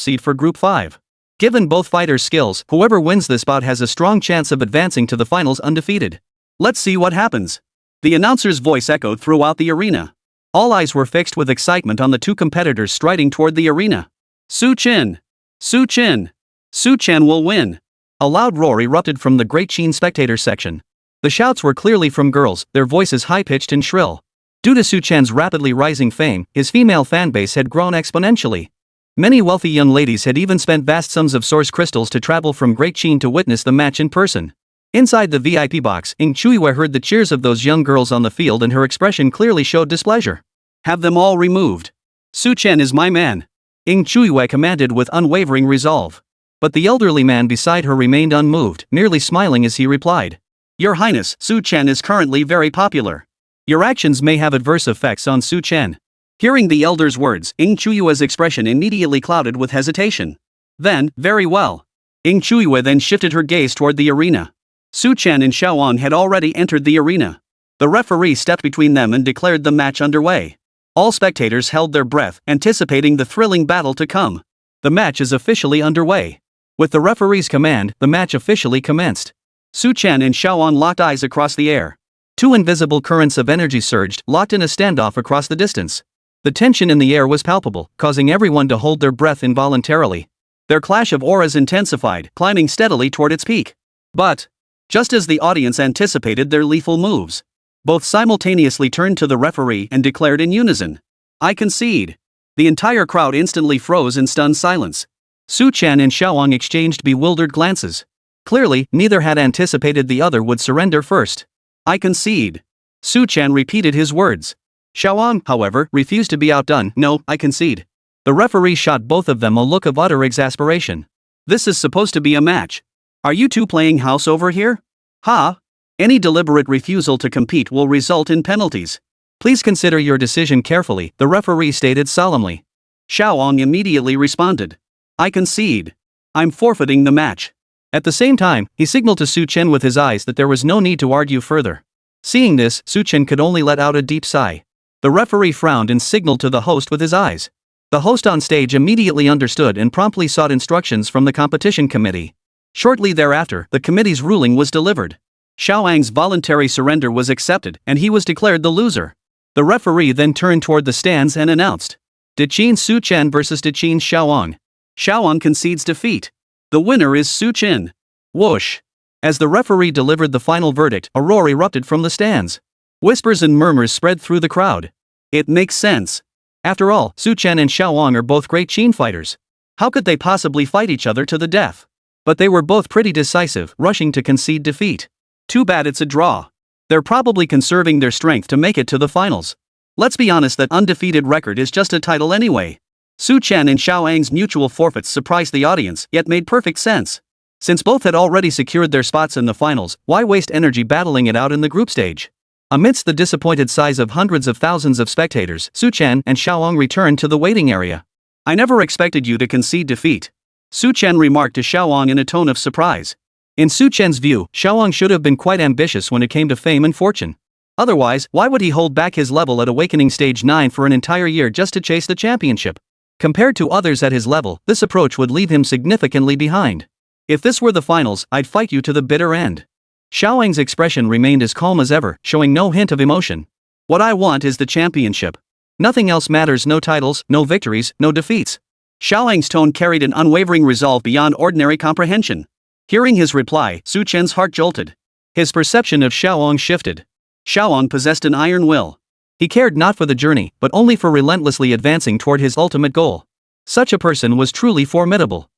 seed for Group 5. Given both fighters' skills, whoever wins this bout has a strong chance of advancing to the finals undefeated. Let's see what happens. The announcer's voice echoed throughout the arena. All eyes were fixed with excitement on the two competitors striding toward the arena. Su Chen! Su Chen! Su Chen will win! A loud roar erupted from the Great Chen spectator section. The shouts were clearly from girls, their voices high-pitched and shrill. Due to Su Chen's rapidly rising fame, his female fanbase had grown exponentially. Many wealthy young ladies had even spent vast sums of source crystals to travel from Great Chen to witness the match in person. Inside the VIP box, Ing Chuiwei heard the cheers of those young girls on the field and her expression clearly showed displeasure. Have them all removed. Su Chen is my man. Ing Chuiwei commanded with unwavering resolve. But the elderly man beside her remained unmoved, merely smiling as he replied. Your Highness, Su Chen is currently very popular. Your actions may have adverse effects on Su Chen. Hearing the elder's words, Ing Chuiwei's expression immediately clouded with hesitation. Then, very well. Ing Chuiwei then shifted her gaze toward the arena. Su Chen and Xiaoang had already entered the arena. The referee stepped between them and declared the match underway. All spectators held their breath, anticipating the thrilling battle to come. The match is officially underway. With the referee's command, the match officially commenced. Su Chen and Xiaoang locked eyes across the air. Two invisible currents of energy surged, locked in a standoff across the distance. The tension in the air was palpable, causing everyone to hold their breath involuntarily. Their clash of auras intensified, climbing steadily toward its peak. But, just as the audience anticipated their lethal moves, both simultaneously turned to the referee and declared in unison, I concede. The entire crowd instantly froze in stunned silence. Su Chen and Xiaoang exchanged bewildered glances. Clearly, neither had anticipated the other would surrender first. I concede. Su Chen repeated his words. Xiaoang, however, refused to be outdone. No, I concede. The referee shot both of them a look of utter exasperation. This is supposed to be a match. Are you two playing house over here? Ha! Any deliberate refusal to compete will result in penalties. Please consider your decision carefully, the referee stated solemnly. Xiaoang immediately responded. I concede. I'm forfeiting the match. At the same time, he signaled to Su Chen with his eyes that there was no need to argue further. Seeing this, Su Chen could only let out a deep sigh. The referee frowned and signaled to the host with his eyes. The host on stage immediately understood and promptly sought instructions from the competition committee. Shortly thereafter, the committee's ruling was delivered. Xiaoang's voluntary surrender was accepted, and he was declared the loser. The referee then turned toward the stands and announced, Diqin Su Chen vs Diqin Xiaoang. Xiaoang concedes defeat. The winner is Su Chen. Whoosh! As the referee delivered the final verdict, a roar erupted from the stands. Whispers and murmurs spread through the crowd. It makes sense. After all, Su Chen and Xiaoang are both great Chen fighters. How could they possibly fight each other to the death? But they were both pretty decisive, rushing to concede defeat. Too bad it's a draw. They're probably conserving their strength to make it to the finals. Let's be honest, that undefeated record is just a title anyway. Su Chen and Xiaoang's mutual forfeits surprised the audience, yet made perfect sense. Since both had already secured their spots in the finals, why waste energy battling it out in the group stage? Amidst the disappointed sighs of hundreds of thousands of spectators, Su Chen and Xiaoang returned to the waiting area. I never expected you to concede defeat. Su Chen remarked to Xiaoang in a tone of surprise. In Su Chen's view, Xiaoang should have been quite ambitious when it came to fame and fortune. Otherwise, why would he hold back his level at Awakening Stage 9 for an entire year just to chase the championship? Compared to others at his level, this approach would leave him significantly behind. If this were the finals, I'd fight you to the bitter end. Xiaoang's expression remained as calm as ever, showing no hint of emotion. What I want is the championship. Nothing else matters, no titles, no victories, no defeats. Xiaoang's tone carried an unwavering resolve beyond ordinary comprehension. Hearing his reply, Su Chen's heart jolted. His perception of Xiaoang shifted. Xiaoang possessed an iron will. He cared not for the journey, but only for relentlessly advancing toward his ultimate goal. Such a person was truly formidable.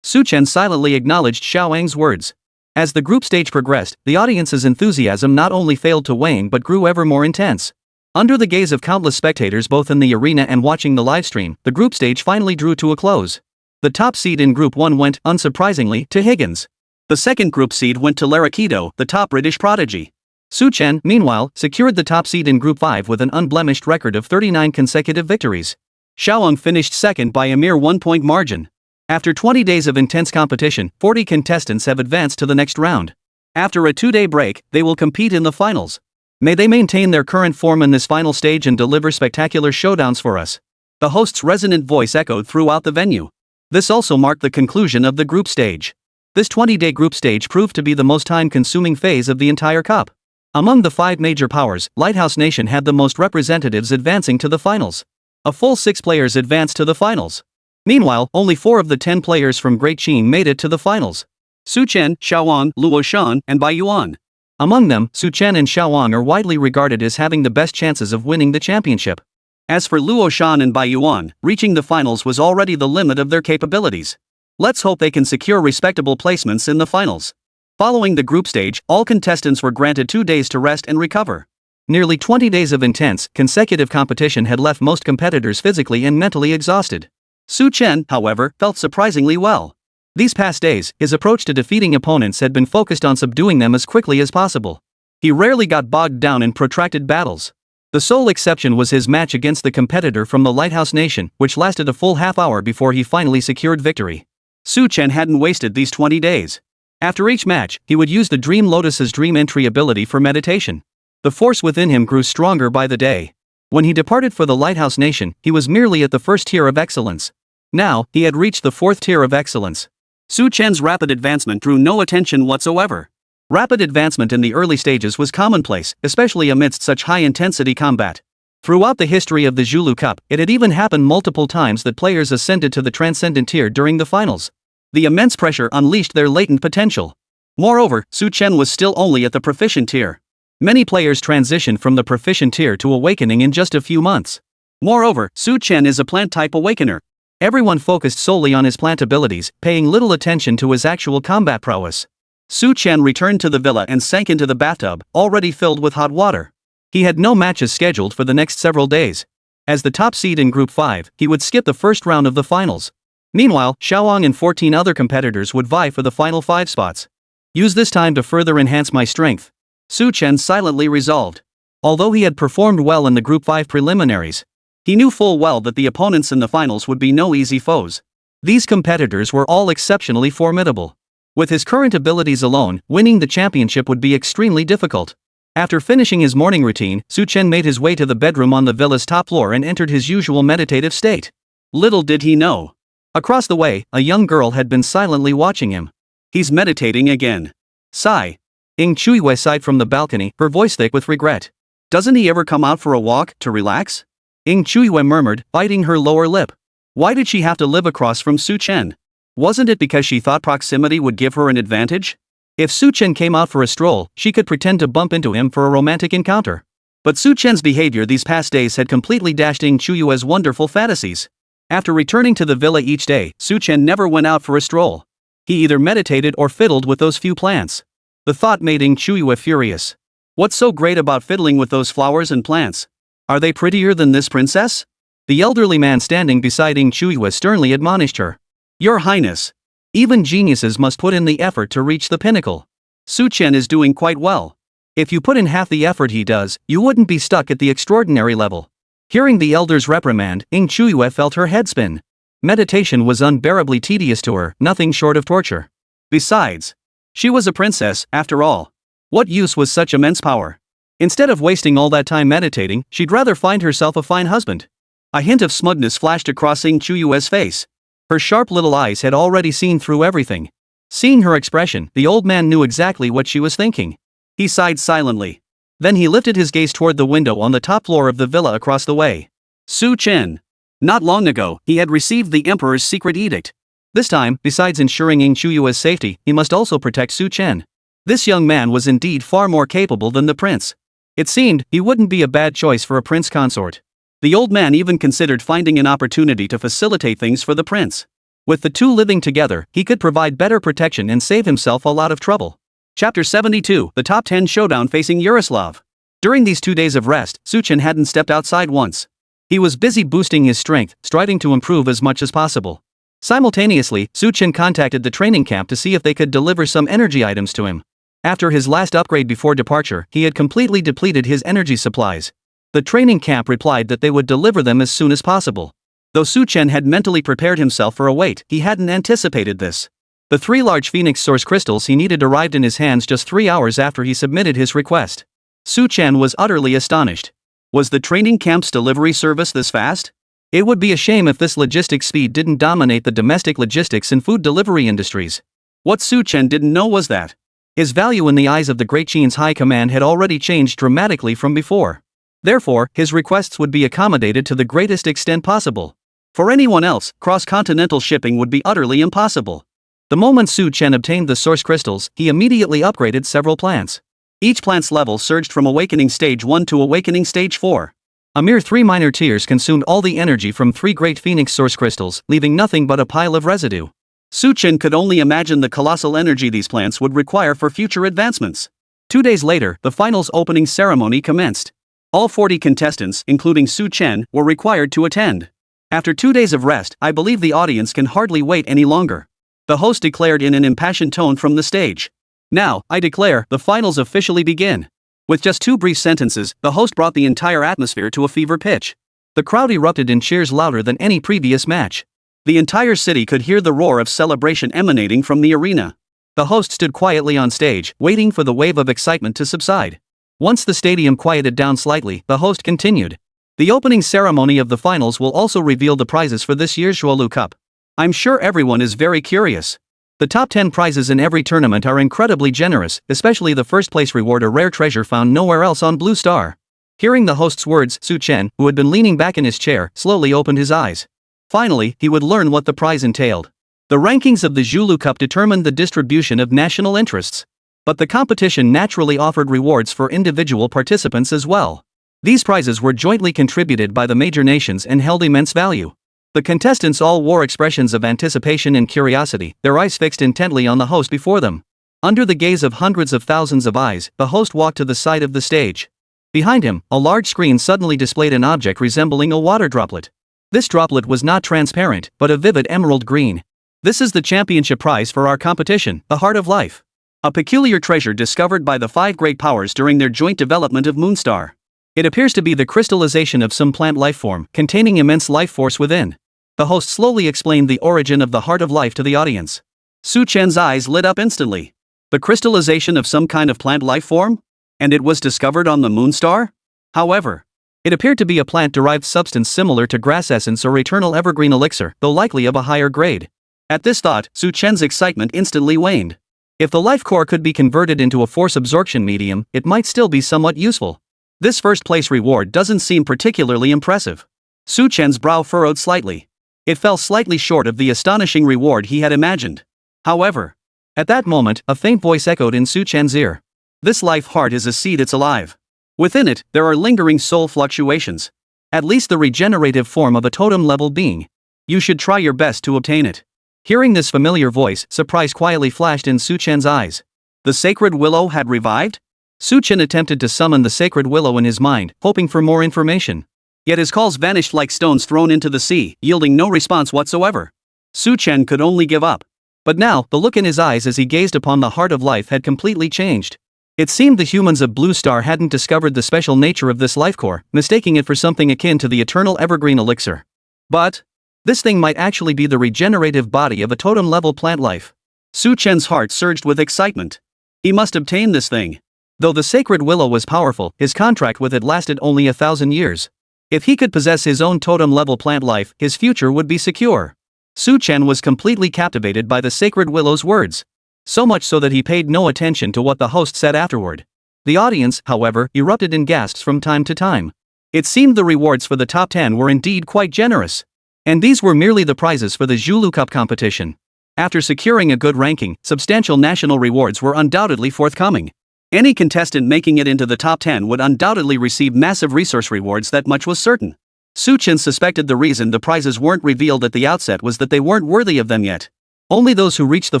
Su Chen silently acknowledged Xiaoang's words. As the group stage progressed, the audience's enthusiasm not only failed to wane but grew ever more intense. Under the gaze of countless spectators both in the arena and watching the livestream, the group stage finally drew to a close. The top seed in Group 1 went, unsurprisingly, to Higgins. The second group seed went to Larakido, the top British prodigy. Su Chen, meanwhile, secured the top seed in Group 5 with an unblemished record of 39 consecutive victories. Xiaoang finished second by a mere 1-point margin. After 20 days of intense competition, 40 contestants have advanced to the next round. After a 2-day break, they will compete in the finals. May they maintain their current form in this final stage and deliver spectacular showdowns for us. The host's resonant voice echoed throughout the venue. This also marked the conclusion of the group stage. This 20-day group stage proved to be the most time-consuming phase of the entire cup. Among the 5 major powers, Lighthouse Nation had the most representatives advancing to the finals. A full 6 players advanced to the finals. Meanwhile, only 4 of the 10 players from Great Qin made it to the finals. Su Chen, Xiaowang, Luo Shan, and Bai Yuan. Among them, Su Chen and Xiaowang are widely regarded as having the best chances of winning the championship. As for Luo Shan and Bai Yuan, reaching the finals was already the limit of their capabilities. Let's hope they can secure respectable placements in the finals. Following the group stage, all contestants were granted 2 days to rest and recover. Nearly 20 days of intense, consecutive competition had left most competitors physically and mentally exhausted. Su Chen, however, felt surprisingly well. These past days, his approach to defeating opponents had been focused on subduing them as quickly as possible. He rarely got bogged down in protracted battles. The sole exception was his match against the competitor from the Lighthouse Nation, which lasted a full half-hour before he finally secured victory. Su Chen hadn't wasted these 20 days. After each match, he would use the Dream Lotus's dream entry ability for meditation. The force within him grew stronger by the day. When he departed for the Lighthouse Nation, he was merely at the first tier of excellence. Now, he had reached the 4th tier of excellence. Su Chen's rapid advancement drew no attention whatsoever. Rapid advancement in the early stages was commonplace, especially amidst such high-intensity combat. Throughout the history of the Zhulu Cup, it had even happened multiple times that players ascended to the Transcendent tier during the finals. The immense pressure unleashed their latent potential. Moreover, Su Chen was still only at the Proficient tier. Many players transitioned from the Proficient tier to Awakening in just a few months. Moreover, Su Chen is a plant-type Awakener. Everyone focused solely on his plant abilities, paying little attention to his actual combat prowess. Su Chen returned to the villa and sank into the bathtub, already filled with hot water. He had no matches scheduled for the next several days. As the top seed in Group 5, he would skip the first round of the finals. Meanwhile, Xiaowang and 14 other competitors would vie for the final 5 spots. Use this time to further enhance my strength, Su Chen silently resolved. Although he had performed well in the Group 5 preliminaries, he knew full well that the opponents in the finals would be no easy foes. These competitors were all exceptionally formidable. With his current abilities alone, winning the championship would be extremely difficult. After finishing his morning routine, Su Chen made his way to the bedroom on the villa's top floor and entered his usual meditative state. Little did he know. Across the way, a young girl had been silently watching him. He's meditating again. Sigh. Ying Chuiwei sighed from the balcony, her voice thick with regret. Doesn't he ever come out for a walk, to relax? Ying Chuiwei murmured, biting her lower lip. Why did she have to live across from Su Chen? Wasn't it because she thought proximity would give her an advantage? If Su Chen came out for a stroll, she could pretend to bump into him for a romantic encounter. But Su Chen's behavior these past days had completely dashed Ying Chuiwei's wonderful fantasies. After returning to the villa each day, Su Chen never went out for a stroll. He either meditated or fiddled with those few plants. The thought made Ying Chuiwei furious. What's so great about fiddling with those flowers and plants? Are they prettier than this princess? The elderly man standing beside Ying Chuiwei sternly admonished her. Your Highness. Even geniuses must put in the effort to reach the pinnacle. Su Chen is doing quite well. If you put in half the effort he does, you wouldn't be stuck at the extraordinary level. Hearing the elder's reprimand, Ying Chuiwei felt her head spin. Meditation was unbearably tedious to her, nothing short of torture. Besides, she was a princess, after all. What use was such immense power? Instead of wasting all that time meditating, she'd rather find herself a fine husband. A hint of smugness flashed across Ying Chuiwei's face. Her sharp little eyes had already seen through everything. Seeing her expression, the old man knew exactly what she was thinking. He sighed silently. Then he lifted his gaze toward the window on the top floor of the villa across the way. Su Chen. Not long ago, he had received the emperor's secret edict. This time, besides ensuring Ying Chuiwei's safety, he must also protect Su Chen. This young man was indeed far more capable than the prince. It seemed he wouldn't be a bad choice for a prince consort. The old man even considered finding an opportunity to facilitate things for the prince. With the two living together, he could provide better protection and save himself a lot of trouble. Chapter 72, The Top 10 Showdown Facing Yaroslav. During these 2 days of rest, Su Chen hadn't stepped outside once. He was busy boosting his strength, striving to improve as much as possible. Simultaneously, Su Chen contacted the training camp to see if they could deliver some energy items to him. After his last upgrade before departure, he had completely depleted his energy supplies. The training camp replied that they would deliver them as soon as possible. Though Su Chen had mentally prepared himself for a wait, he hadn't anticipated this. The 3 large phoenix source crystals he needed arrived in his hands just 3 hours after he submitted his request. Su Chen was utterly astonished. Was the training camp's delivery service this fast? It would be a shame if this logistic speed didn't dominate the domestic logistics and food delivery industries. What Su Chen didn't know was that his value in the eyes of the Great Qin's high command had already changed dramatically from before. Therefore, his requests would be accommodated to the greatest extent possible. For anyone else, cross-continental shipping would be utterly impossible. The moment Su Chen obtained the source crystals, he immediately upgraded several plants. Each plant's level surged from Awakening Stage 1 to Awakening Stage 4. A mere 3 minor tears consumed all the energy from 3 great phoenix source crystals, leaving nothing but a pile of residue. Su Chen could only imagine the colossal energy these plants would require for future advancements. 2 days later, the finals opening ceremony commenced. All 40 contestants, including Su Chen, were required to attend. After 2 days of rest, I believe the audience can hardly wait any longer. The host declared in an impassioned tone from the stage. Now, I declare, the finals officially begin. With just 2 brief sentences, the host brought the entire atmosphere to a fever pitch. The crowd erupted in cheers louder than any previous match. The entire city could hear the roar of celebration emanating from the arena. The host stood quietly on stage, waiting for the wave of excitement to subside. Once the stadium quieted down slightly, the host continued. The opening ceremony of the finals will also reveal the prizes for this year's Zhuolu Cup. I'm sure everyone is very curious. The top 10 prizes in every tournament are incredibly generous, especially the first place reward, a rare treasure found nowhere else on Blue Star. Hearing the host's words, Su Chen, who had been leaning back in his chair, slowly opened his eyes. Finally, he would learn what the prize entailed. The rankings of the Zhuolu Cup determined the distribution of national interests. But the competition naturally offered rewards for individual participants as well. These prizes were jointly contributed by the major nations and held immense value. The contestants all wore expressions of anticipation and curiosity, their eyes fixed intently on the host before them. Under the gaze of hundreds of thousands of eyes, the host walked to the side of the stage. Behind him, a large screen suddenly displayed an object resembling a water droplet. This droplet was not transparent, but a vivid emerald green. This is the championship prize for our competition, the Heart of Life. A peculiar treasure discovered by the 5 great powers during their joint development of Moonstar. It appears to be the crystallization of some plant life form, containing immense life force within. The host slowly explained the origin of the Heart of Life to the audience. Su Chen's eyes lit up instantly. The crystallization of some kind of plant life form? And it was discovered on the Moonstar? However, it appeared to be a plant-derived substance similar to grass essence or eternal evergreen elixir, though likely of a higher grade. At this thought, Su Chen's excitement instantly waned. If the life core could be converted into a force absorption medium, it might still be somewhat useful. This first place reward doesn't seem particularly impressive. Su Chen's brow furrowed slightly. It fell slightly short of the astonishing reward he had imagined. However, at that moment, a faint voice echoed in Su Chen's ear. This life heart is a seed, it's alive. Within it, there are lingering soul fluctuations. At least the regenerative form of a totem-level being. You should try your best to obtain it. Hearing this familiar voice, surprise quietly flashed in Su Chen's eyes. The sacred willow had revived? Su Chen attempted to summon the sacred willow in his mind, hoping for more information. Yet his calls vanished like stones thrown into the sea, yielding no response whatsoever. Su Chen could only give up. But now, the look in his eyes as he gazed upon the Heart of Life had completely changed. It seemed the humans of Blue Star hadn't discovered the special nature of this life core, mistaking it for something akin to the eternal evergreen elixir. But this thing might actually be the regenerative body of a totem-level plant life. Su Chen's heart surged with excitement. He must obtain this thing. Though the sacred willow was powerful, his contract with it lasted only 1,000 years. If he could possess his own totem-level plant life, his future would be secure. Su Chen was completely captivated by the sacred willow's words. So much so that he paid no attention to what the host said afterward. The audience, however, erupted in gasps from time to time. It seemed the rewards for the top 10 were indeed quite generous. And these were merely the prizes for the Zhuolu Cup competition. After securing a good ranking, substantial national rewards were undoubtedly forthcoming. Any contestant making it into the top 10 would undoubtedly receive massive resource rewards, that much was certain. Su Chen suspected the reason the prizes weren't revealed at the outset was that they weren't worthy of them yet. Only those who reached the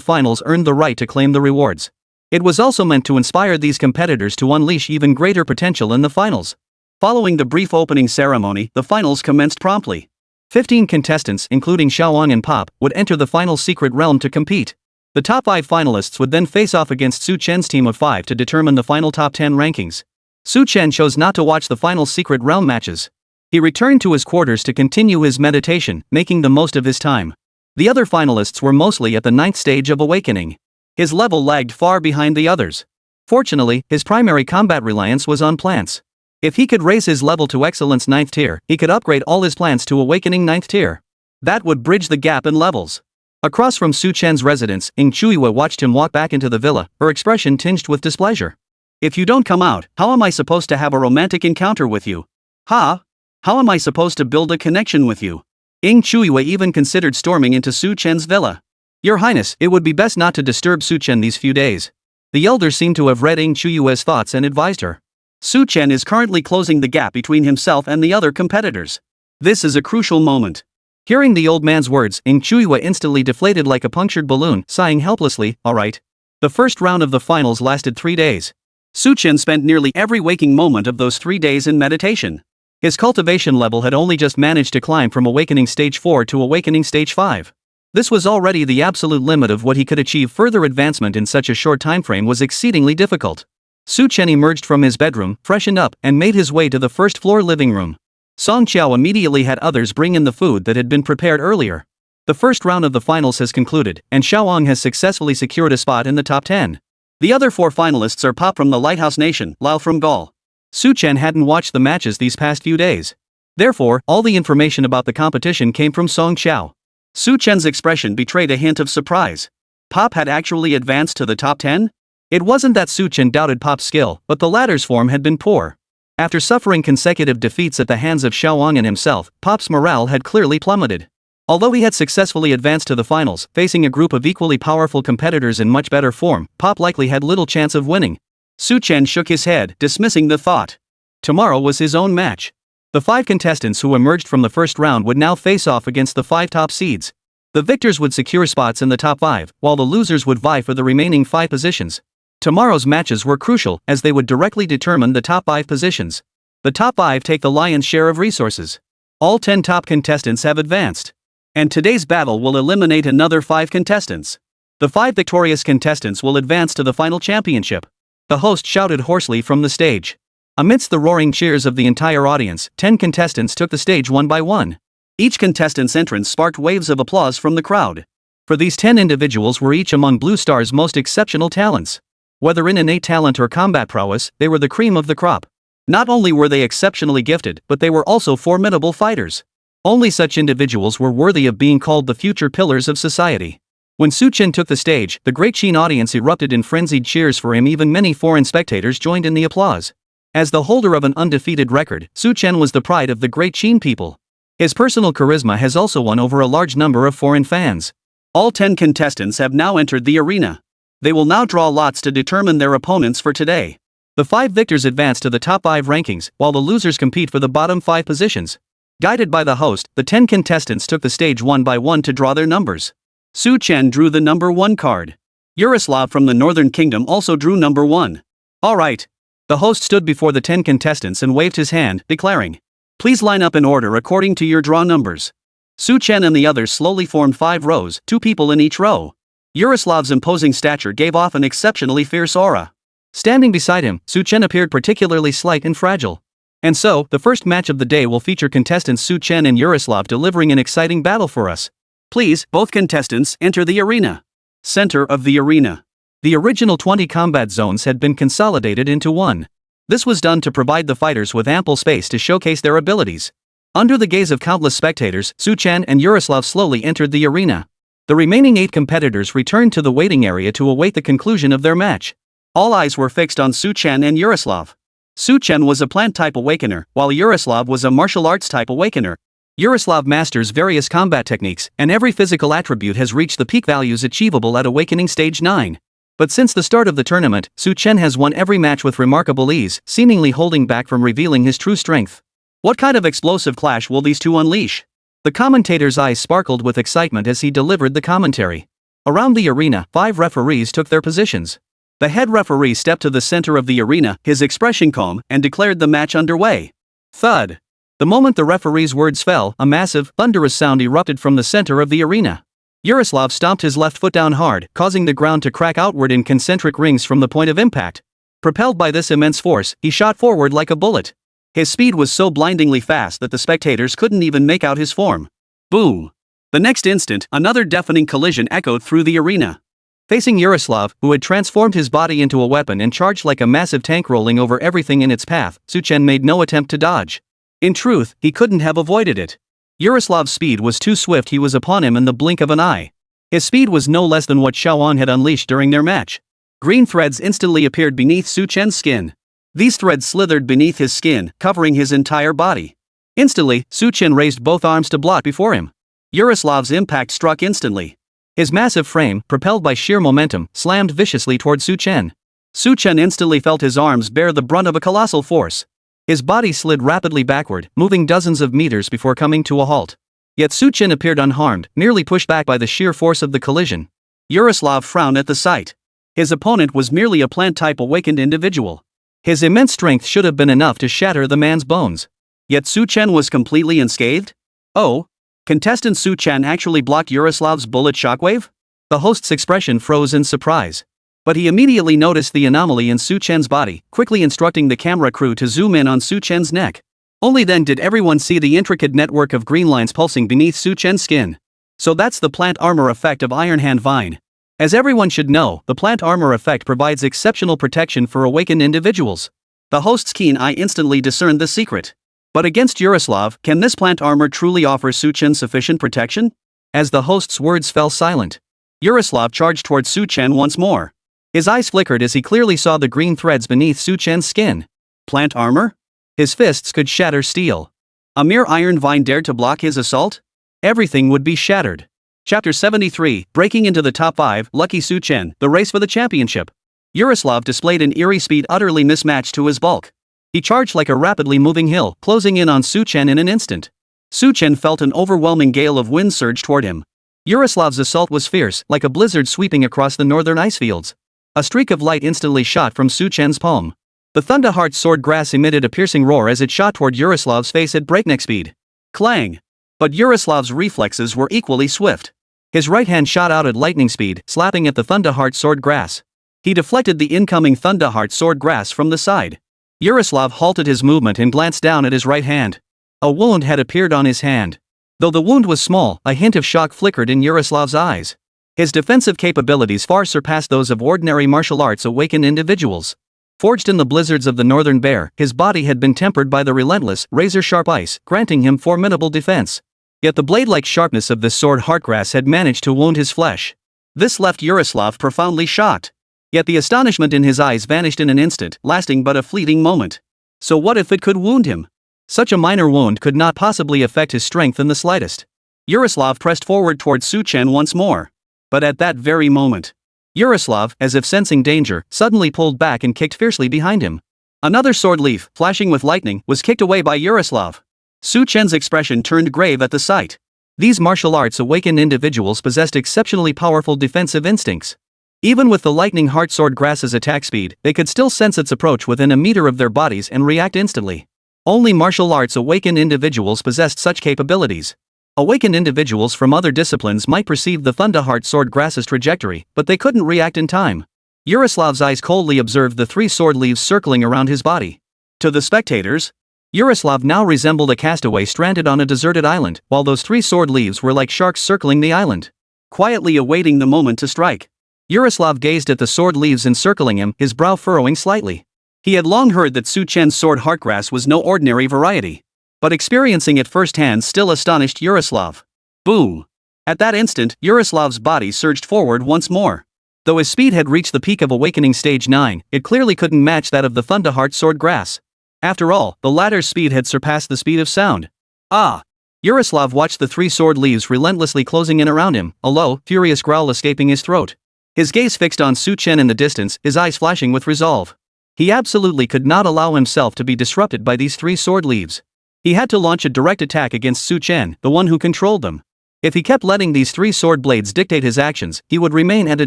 finals earned the right to claim the rewards. It was also meant to inspire these competitors to unleash even greater potential in the finals. Following the brief opening ceremony, the finals commenced promptly. 15 contestants, including Xiaowang and Pop, would enter the final secret realm to compete. The top 5 finalists would then face off against Su Chen's team of 5 to determine the final top 10 rankings. Su Chen chose not to watch the final secret realm matches. He returned to his quarters to continue his meditation, making the most of his time. The other finalists were mostly at the 9th stage of awakening. His level lagged far behind the others. Fortunately, his primary combat reliance was on plants. If he could raise his level to excellence 9th tier, he could upgrade all his plants to awakening 9th tier. That would bridge the gap in levels. Across from Su Chen's residence, Ing Chuiwa watched him walk back into the villa, her expression tinged with displeasure. If you don't come out, how am I supposed to have a romantic encounter with you? Ha? How am I supposed to build a connection with you? Ing Chuiwa even considered storming into Su Chen's villa. Your Highness, it would be best not to disturb Su Chen these few days. The elder seemed to have read Ing Chuiwa's thoughts and advised her. Su Chen is currently closing the gap between himself and the other competitors. This is a crucial moment. Hearing the old man's words, Ing Chuiwa instantly deflated like a punctured balloon, sighing helplessly, alright. The first round of the finals lasted 3 days. Su Chen spent nearly every waking moment of those 3 days in meditation. His cultivation level had only just managed to climb from awakening stage 4 to awakening stage 5. This was already the absolute limit of what he could achieve. Further advancement in such a short time frame was exceedingly difficult. Su Chen emerged from his bedroom, freshened up, and made his way to the first-floor living room. Song Qiao immediately had others bring in the food that had been prepared earlier. The first round of the finals has concluded, and Xiaoang has successfully secured a spot in the top 10. The other 4 finalists are Pop from the Lighthouse Nation, Lao from Gaul. Su Chen hadn't watched the matches these past few days. Therefore, all the information about the competition came from Song Qiao. Su Chen's expression betrayed a hint of surprise. Pop had actually advanced to the top 10? It wasn't that Su Chen doubted Pop's skill, but the latter's form had been poor. After suffering consecutive defeats at the hands of Xiaoang and himself, Pop's morale had clearly plummeted. Although he had successfully advanced to the finals, facing a group of equally powerful competitors in much better form, Pop likely had little chance of winning. Su Chen shook his head, dismissing the thought. Tomorrow was his own match. The 5 contestants who emerged from the first round would now face off against the 5 top seeds. The victors would secure spots in the top 5, while the losers would vie for the remaining 5 positions. Tomorrow's matches were crucial, as they would directly determine the top 5 positions. The top 5 take the lion's share of resources. All 10 top contestants have advanced. And today's battle will eliminate another 5 contestants. The 5 victorious contestants will advance to the final championship. The host shouted hoarsely from the stage. Amidst the roaring cheers of the entire audience, 10 contestants took the stage one by one. Each contestant's entrance sparked waves of applause from the crowd. For these 10 individuals were each among Blue Star's most exceptional talents. Whether in innate talent or combat prowess, they were the cream of the crop. Not only were they exceptionally gifted, but they were also formidable fighters. Only such individuals were worthy of being called the future pillars of society. When Su Chen took the stage, the great Qin audience erupted in frenzied cheers for him. Even many foreign spectators joined in the applause. As the holder of an undefeated record, Su Chen was the pride of the great Qin people. His personal charisma has also won over a large number of foreign fans. All 10 contestants have now entered the arena. They will now draw lots to determine their opponents for today. The 5 victors advance to the top 5 rankings, while the losers compete for the bottom 5 positions. Guided by the host, the 10 contestants took the stage one by one to draw their numbers. Su Chen drew the number 1 card. Yaroslav from the Northern Kingdom also drew number 1. Alright. The host stood before the 10 contestants and waved his hand, declaring, "Please line up in order according to your draw numbers." Su Chen and the others slowly formed 5 rows, 2 people in each row. Yaroslav's imposing stature gave off an exceptionally fierce aura. Standing beside him, Su Chen appeared particularly slight and fragile. And so, the first match of the day will feature contestants Su Chen and Yaroslav delivering an exciting battle for us. Please, both contestants, enter the arena. Center of the arena. The original 20 combat zones had been consolidated into one. This was done to provide the fighters with ample space to showcase their abilities. Under the gaze of countless spectators, Su Chen and Yaroslav slowly entered the arena. The remaining 8 competitors returned to the waiting area to await the conclusion of their match. All eyes were fixed on Su Chen and Yaroslav. Su Chen was a plant-type awakener, while Yaroslav was a martial arts-type awakener. Yaroslav masters various combat techniques, and every physical attribute has reached the peak values achievable at Awakening Stage 9. But since the start of the tournament, Su Chen has won every match with remarkable ease, seemingly holding back from revealing his true strength. What kind of explosive clash will these two unleash? The commentator's eyes sparkled with excitement as he delivered the commentary. Around the arena, 5 referees took their positions. The head referee stepped to the center of the arena, his expression calm, and declared the match underway. Thud. The moment the referee's words fell, a massive, thunderous sound erupted from the center of the arena. Yaroslav stomped his left foot down hard, causing the ground to crack outward in concentric rings from the point of impact. Propelled by this immense force, he shot forward like a bullet. His speed was so blindingly fast that the spectators couldn't even make out his form. Boom! The next instant, another deafening collision echoed through the arena. Facing Yaroslav, who had transformed his body into a weapon and charged like a massive tank rolling over everything in its path, Chen made no attempt to dodge. In truth, he couldn't have avoided it. Yaroslav's speed was too swift. He was upon him in the blink of an eye. His speed was no less than what Xiaoan had unleashed during their match. Green threads instantly appeared beneath Chen's skin. These threads slithered beneath his skin, covering his entire body. Instantly, Chen raised both arms to block before him. Yaroslav's impact struck instantly. His massive frame, propelled by sheer momentum, slammed viciously toward Chen. Chen instantly felt his arms bear the brunt of a colossal force. His body slid rapidly backward, moving dozens of meters before coming to a halt. Yet Chen appeared unharmed, merely pushed back by the sheer force of the collision. Yaroslav frowned at the sight. His opponent was merely a plant-type awakened individual. His immense strength should have been enough to shatter the man's bones. Yet Chen was completely unscathed? Oh? Contestant Chen actually blocked Yaroslav's bullet shockwave? The host's expression froze in surprise. But he immediately noticed the anomaly in Chen's body, quickly instructing the camera crew to zoom in on Chen's neck. Only then did everyone see the intricate network of green lines pulsing beneath Chen's skin. So that's the plant armor effect of Iron Hand Vine. As everyone should know, the plant armor effect provides exceptional protection for awakened individuals. The host's keen eye instantly discerned the secret. But against Yaroslav, can this plant armor truly offer Chen sufficient protection? As the host's words fell silent, Yaroslav charged towards Chen once more. His eyes flickered as he clearly saw the green threads beneath Chen's skin. Plant armor? His fists could shatter steel. A mere iron vine dared to block his assault? Everything would be shattered. Chapter 73, Breaking into the Top 5, Lucky Chen, the race for the championship. Yaroslav displayed an eerie speed utterly mismatched to his bulk. He charged like a rapidly moving hill, closing in on Chen in an instant. Chen felt an overwhelming gale of wind surge toward him. Yaroslav's assault was fierce, like a blizzard sweeping across the northern ice fields. A streak of light instantly shot from Chen's palm. The Thunderheart sword grass emitted a piercing roar as it shot toward Yaroslav's face at breakneck speed. Clang! But Yaroslav's reflexes were equally swift. His right hand shot out at lightning speed, slapping at the Thunderheart sword grass. He deflected the incoming Thunderheart sword grass from the side. Yaroslav halted his movement and glanced down at his right hand. A wound had appeared on his hand. Though the wound was small, a hint of shock flickered in Yaroslav's eyes. His defensive capabilities far surpassed those of ordinary martial arts awakened individuals. Forged in the blizzards of the northern bear, his body had been tempered by the relentless, razor-sharp ice, granting him formidable defense. Yet the blade-like sharpness of this sword heartgrass had managed to wound his flesh. This left Yaroslav profoundly shocked. Yet the astonishment in his eyes vanished in an instant, lasting but a fleeting moment. So what if it could wound him? Such a minor wound could not possibly affect his strength in the slightest. Yaroslav pressed forward towards Chen once more. But at that very moment, Yaroslav, as if sensing danger, suddenly pulled back and kicked fiercely behind him. Another sword leaf, flashing with lightning, was kicked away by Yaroslav. Chen's expression turned grave at the sight. These martial arts awakened individuals possessed exceptionally powerful defensive instincts. Even with the lightning heart sword grass's attack speed, they could still sense its approach within a meter of their bodies and react instantly. Only martial arts awakened individuals possessed such capabilities. Awakened individuals from other disciplines might perceive the Thunderheart sword grass's trajectory, but they couldn't react in time. Yaroslav's eyes coldly observed the three sword leaves circling around his body. To the spectators, Yaroslav now resembled a castaway stranded on a deserted island, while those three sword leaves were like sharks circling the island, quietly awaiting the moment to strike. Yaroslav gazed at the sword leaves encircling him, his brow furrowing slightly. He had long heard that Chen's sword heartgrass was no ordinary variety. But experiencing it firsthand still astonished Yaroslav. Boom! At that instant, Yaroslav's body surged forward once more. Though his speed had reached the peak of awakening stage 9, it clearly couldn't match that of the Thunderheart sword grass. After all, the latter's speed had surpassed the speed of sound. Ah! Yaroslav watched the three sword leaves relentlessly closing in around him, a low, furious growl escaping his throat. His gaze fixed on Chen in the distance, his eyes flashing with resolve. He absolutely could not allow himself to be disrupted by these three sword leaves. He had to launch a direct attack against Chen, the one who controlled them. If he kept letting these three sword blades dictate his actions, he would remain at a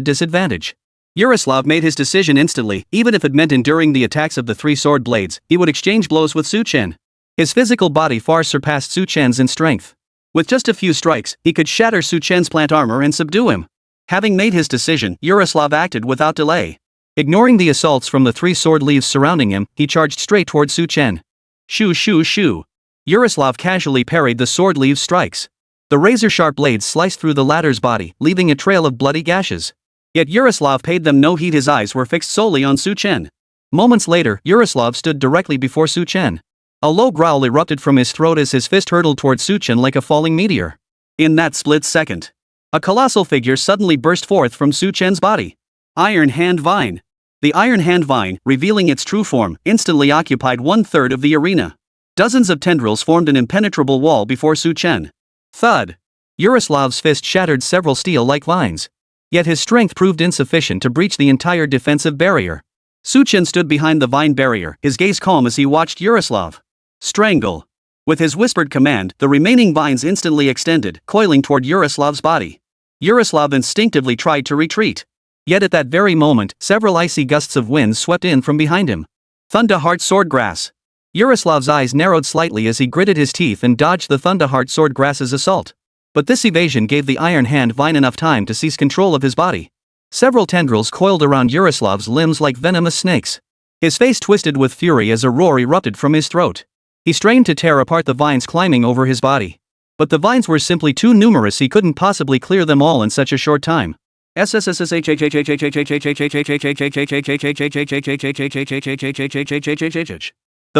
disadvantage. Yaroslav made his decision instantly. Even if it meant enduring the attacks of the three sword blades, he would exchange blows with Chen. His physical body far surpassed Chen's in strength. With just a few strikes, he could shatter Chen's plant armor and subdue him. Having made his decision, Yaroslav acted without delay. Ignoring the assaults from the three sword leaves surrounding him, he charged straight towards Chen. Shoo shoo shoo. Yaroslav casually parried the sword leaves strikes. The razor-sharp blades sliced through the latter's body, leaving a trail of bloody gashes. Yet Yaroslav paid them no heed. His eyes were fixed solely on Su Chen. Moments later, Yaroslav stood directly before Su Chen. A low growl erupted from his throat as his fist hurtled toward Su Chen like a falling meteor. In that split second, a colossal figure suddenly burst forth from Su Chen's body. Iron Hand Vine. The Iron Hand Vine, revealing its true form, instantly occupied 1/3 of the arena. Dozens of tendrils formed an impenetrable wall before Su Chen. Thud. Yaroslav's fist shattered several steel-like vines. Yet his strength proved insufficient to breach the entire defensive barrier. Su Chen stood behind the vine barrier, his gaze calm as he watched Yaroslav. Strangle. With his whispered command, the remaining vines instantly extended, coiling toward Yaroslav's body. Yaroslav instinctively tried to retreat. Yet at that very moment, several icy gusts of wind swept in from behind him. Thunderheart Swordgrass. Yaroslav's eyes narrowed slightly as he gritted his teeth and dodged the Thunderheart Swordgrass's assault. But this evasion gave the Iron Hand Vine enough time to seize control of his body. Several tendrils coiled around Yaroslav's limbs like venomous snakes. His face twisted with fury as a roar erupted from his throat. He strained to tear apart the vines climbing over his body. But the vines were simply too numerous. He couldn't possibly clear them all in such a short time. The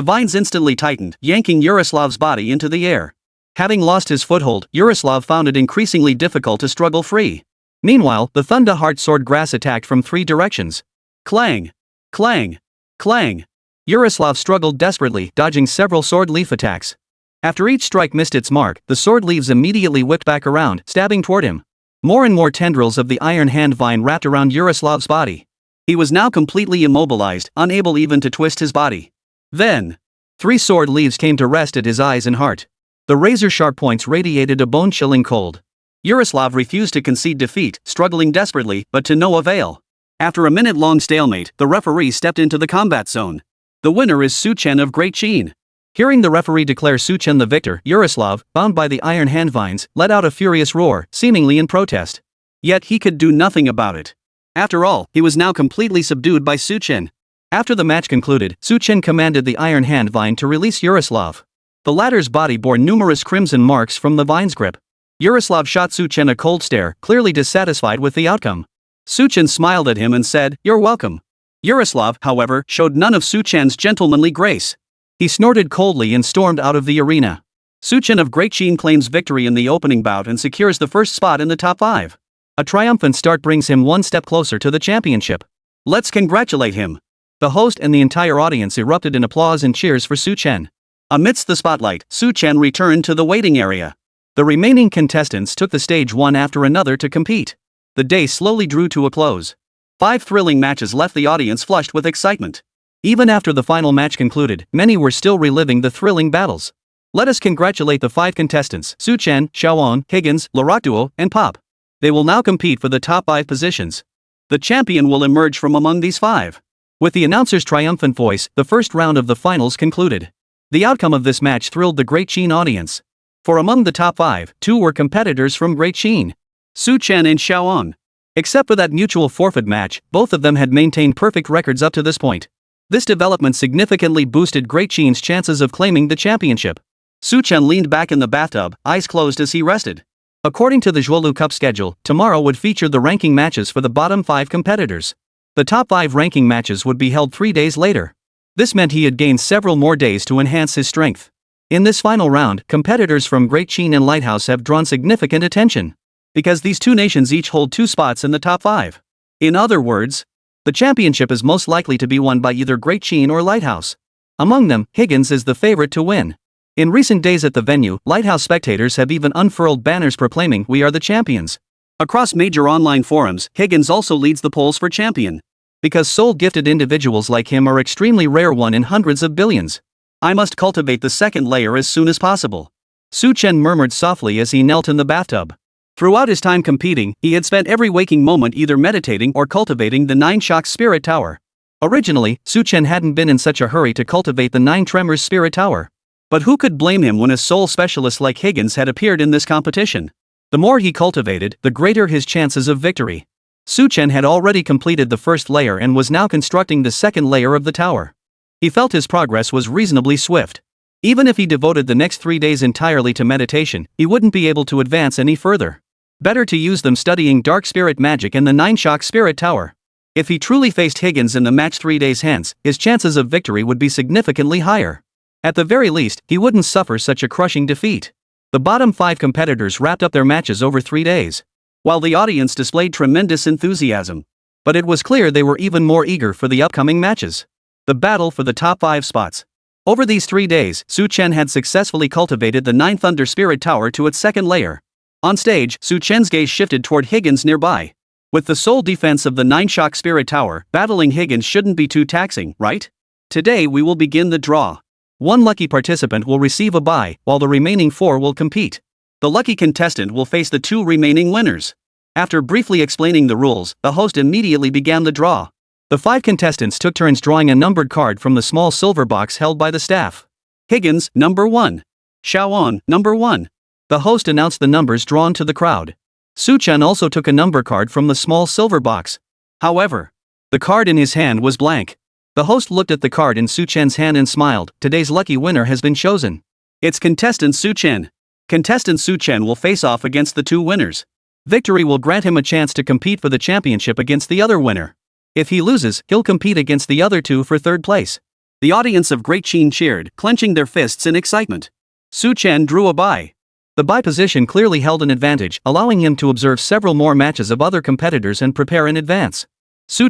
vines instantly tightened, yanking Yaroslav's body into the air. Having lost his foothold, Yaroslav found it increasingly difficult to struggle free. Meanwhile, the Thunderheart Swordgrass attacked from 3 directions. Clang! Clang! Clang! Yaroslav struggled desperately, dodging several sword leaf attacks. After each strike missed its mark, the sword leaves immediately whipped back around, stabbing toward him. More and more tendrils of the Iron Hand Vine wrapped around Yaroslav's body. He was now completely immobilized, unable even to twist his body. Then, 3 sword leaves came to rest at his eyes and heart. The razor-sharp points radiated a bone-chilling cold. Yaroslav refused to concede defeat, struggling desperately, but to no avail. After a minute-long stalemate, the referee stepped into the combat zone. The winner is Su Chen of Great Chen. Hearing the referee declare Su Chen the victor, Yaroslav, bound by the Iron Hand Vines, let out a furious roar, seemingly in protest. Yet he could do nothing about it. After all, he was now completely subdued by Su Chen. After the match concluded, Su Chen commanded the Iron Hand Vine to release Yaroslav. The latter's body bore numerous crimson marks from the vine's grip. Yaroslav shot Su Chen a cold stare, clearly dissatisfied with the outcome. Su Chen smiled at him and said, "You're welcome." Yaroslav, however, showed none of Su Chen's gentlemanly grace. He snorted coldly and stormed out of the arena. Su Chen of Great Chen claims victory in the opening bout and secures the first spot in the top 5. A triumphant start brings him one step closer to the championship. Let's congratulate him. The host and the entire audience erupted in applause and cheers for Su Chen. Amidst the spotlight, Su Chen returned to the waiting area. The remaining contestants took the stage one after another to compete. The day slowly drew to a close. 5 thrilling matches left the audience flushed with excitement. Even after the final match concluded, many were still reliving the thrilling battles. Let us congratulate the 5 contestants: Su Chen, Xiaoan, Higgins, Larakduo, and Pop. They will now compete for the top 5 positions. The champion will emerge from among these 5. With the announcer's triumphant voice, the first round of the finals concluded. The outcome of this match thrilled the Great Chen audience. For among the top 5, 2 were competitors from Great Chen: Su Chen and Xiaoan. Except for that mutual forfeit match, both of them had maintained perfect records up to this point. This development significantly boosted Great Chen's chances of claiming the championship. Su Chen leaned back in the bathtub, eyes closed as he rested. According to the Zhuolu Cup schedule, tomorrow would feature the ranking matches for the bottom 5 competitors. The top 5 ranking matches would be held 3 days later. This meant he had gained several more days to enhance his strength. In this final round, competitors from Great Chen and Lighthouse have drawn significant attention. Because these 2 nations each hold 2 spots in the top 5. In other words, the championship is most likely to be won by either Great Chen or Lighthouse. Among them, Higgins is the favorite to win. In recent days at the venue, Lighthouse spectators have even unfurled banners proclaiming, "We are the champions." Across major online forums, Higgins also leads the polls for champion. Because soul-gifted individuals like him are extremely rare, one in hundreds of billions. I must cultivate the second layer as soon as possible. Su Chen murmured softly as he knelt in the bathtub. Throughout his time competing, he had spent every waking moment either meditating or cultivating the 9 Shocks Spirit Tower. Originally, Su Chen hadn't been in such a hurry to cultivate the 9 Tremors Spirit Tower. But who could blame him when a soul specialist like Higgins had appeared in this competition? The more he cultivated, the greater his chances of victory. Su Chen had already completed the first layer and was now constructing the second layer of the tower. He felt his progress was reasonably swift. Even if he devoted the next 3 days entirely to meditation, he wouldn't be able to advance any further. Better to use them studying dark spirit magic in the 9-shock spirit tower. If he truly faced Higgins in the match 3 days hence, his chances of victory would be significantly higher. At the very least, he wouldn't suffer such a crushing defeat. The bottom 5 competitors wrapped up their matches over 3 days, while the audience displayed tremendous enthusiasm. But it was clear they were even more eager for the upcoming matches. The battle for the top 5 spots. Over these 3 days, Chen had successfully cultivated the 9th Thunder Spirit Tower to its 2nd layer. On stage, Chen's gaze shifted toward Higgins nearby. With the sole defense of the 9-shock Spirit Tower, battling Higgins shouldn't be too taxing, right? Today we will begin the draw. One lucky participant will receive a bye, while the remaining 4 will compete. The lucky contestant will face the 2 remaining winners. After briefly explaining the rules, the host immediately began the draw. The 5 contestants took turns drawing a numbered card from the small silver box held by the staff. Higgins, number 1. Xiaoan, number 1. The host announced the numbers drawn to the crowd. Chen also took a number card from the small silver box. However, the card in his hand was blank. The host looked at the card in Chen's hand and smiled. Today's lucky winner has been chosen. It's contestant Chen. Contestant Chen will face off against the 2 winners. Victory will grant him a chance to compete for the championship against the other winner. If he loses, he'll compete against the other 2 for 3rd place. The audience of Great Chen cheered, clenching their fists in excitement. Chen drew a bye. The bye position clearly held an advantage, allowing him to observe several more matches of other competitors and prepare in advance.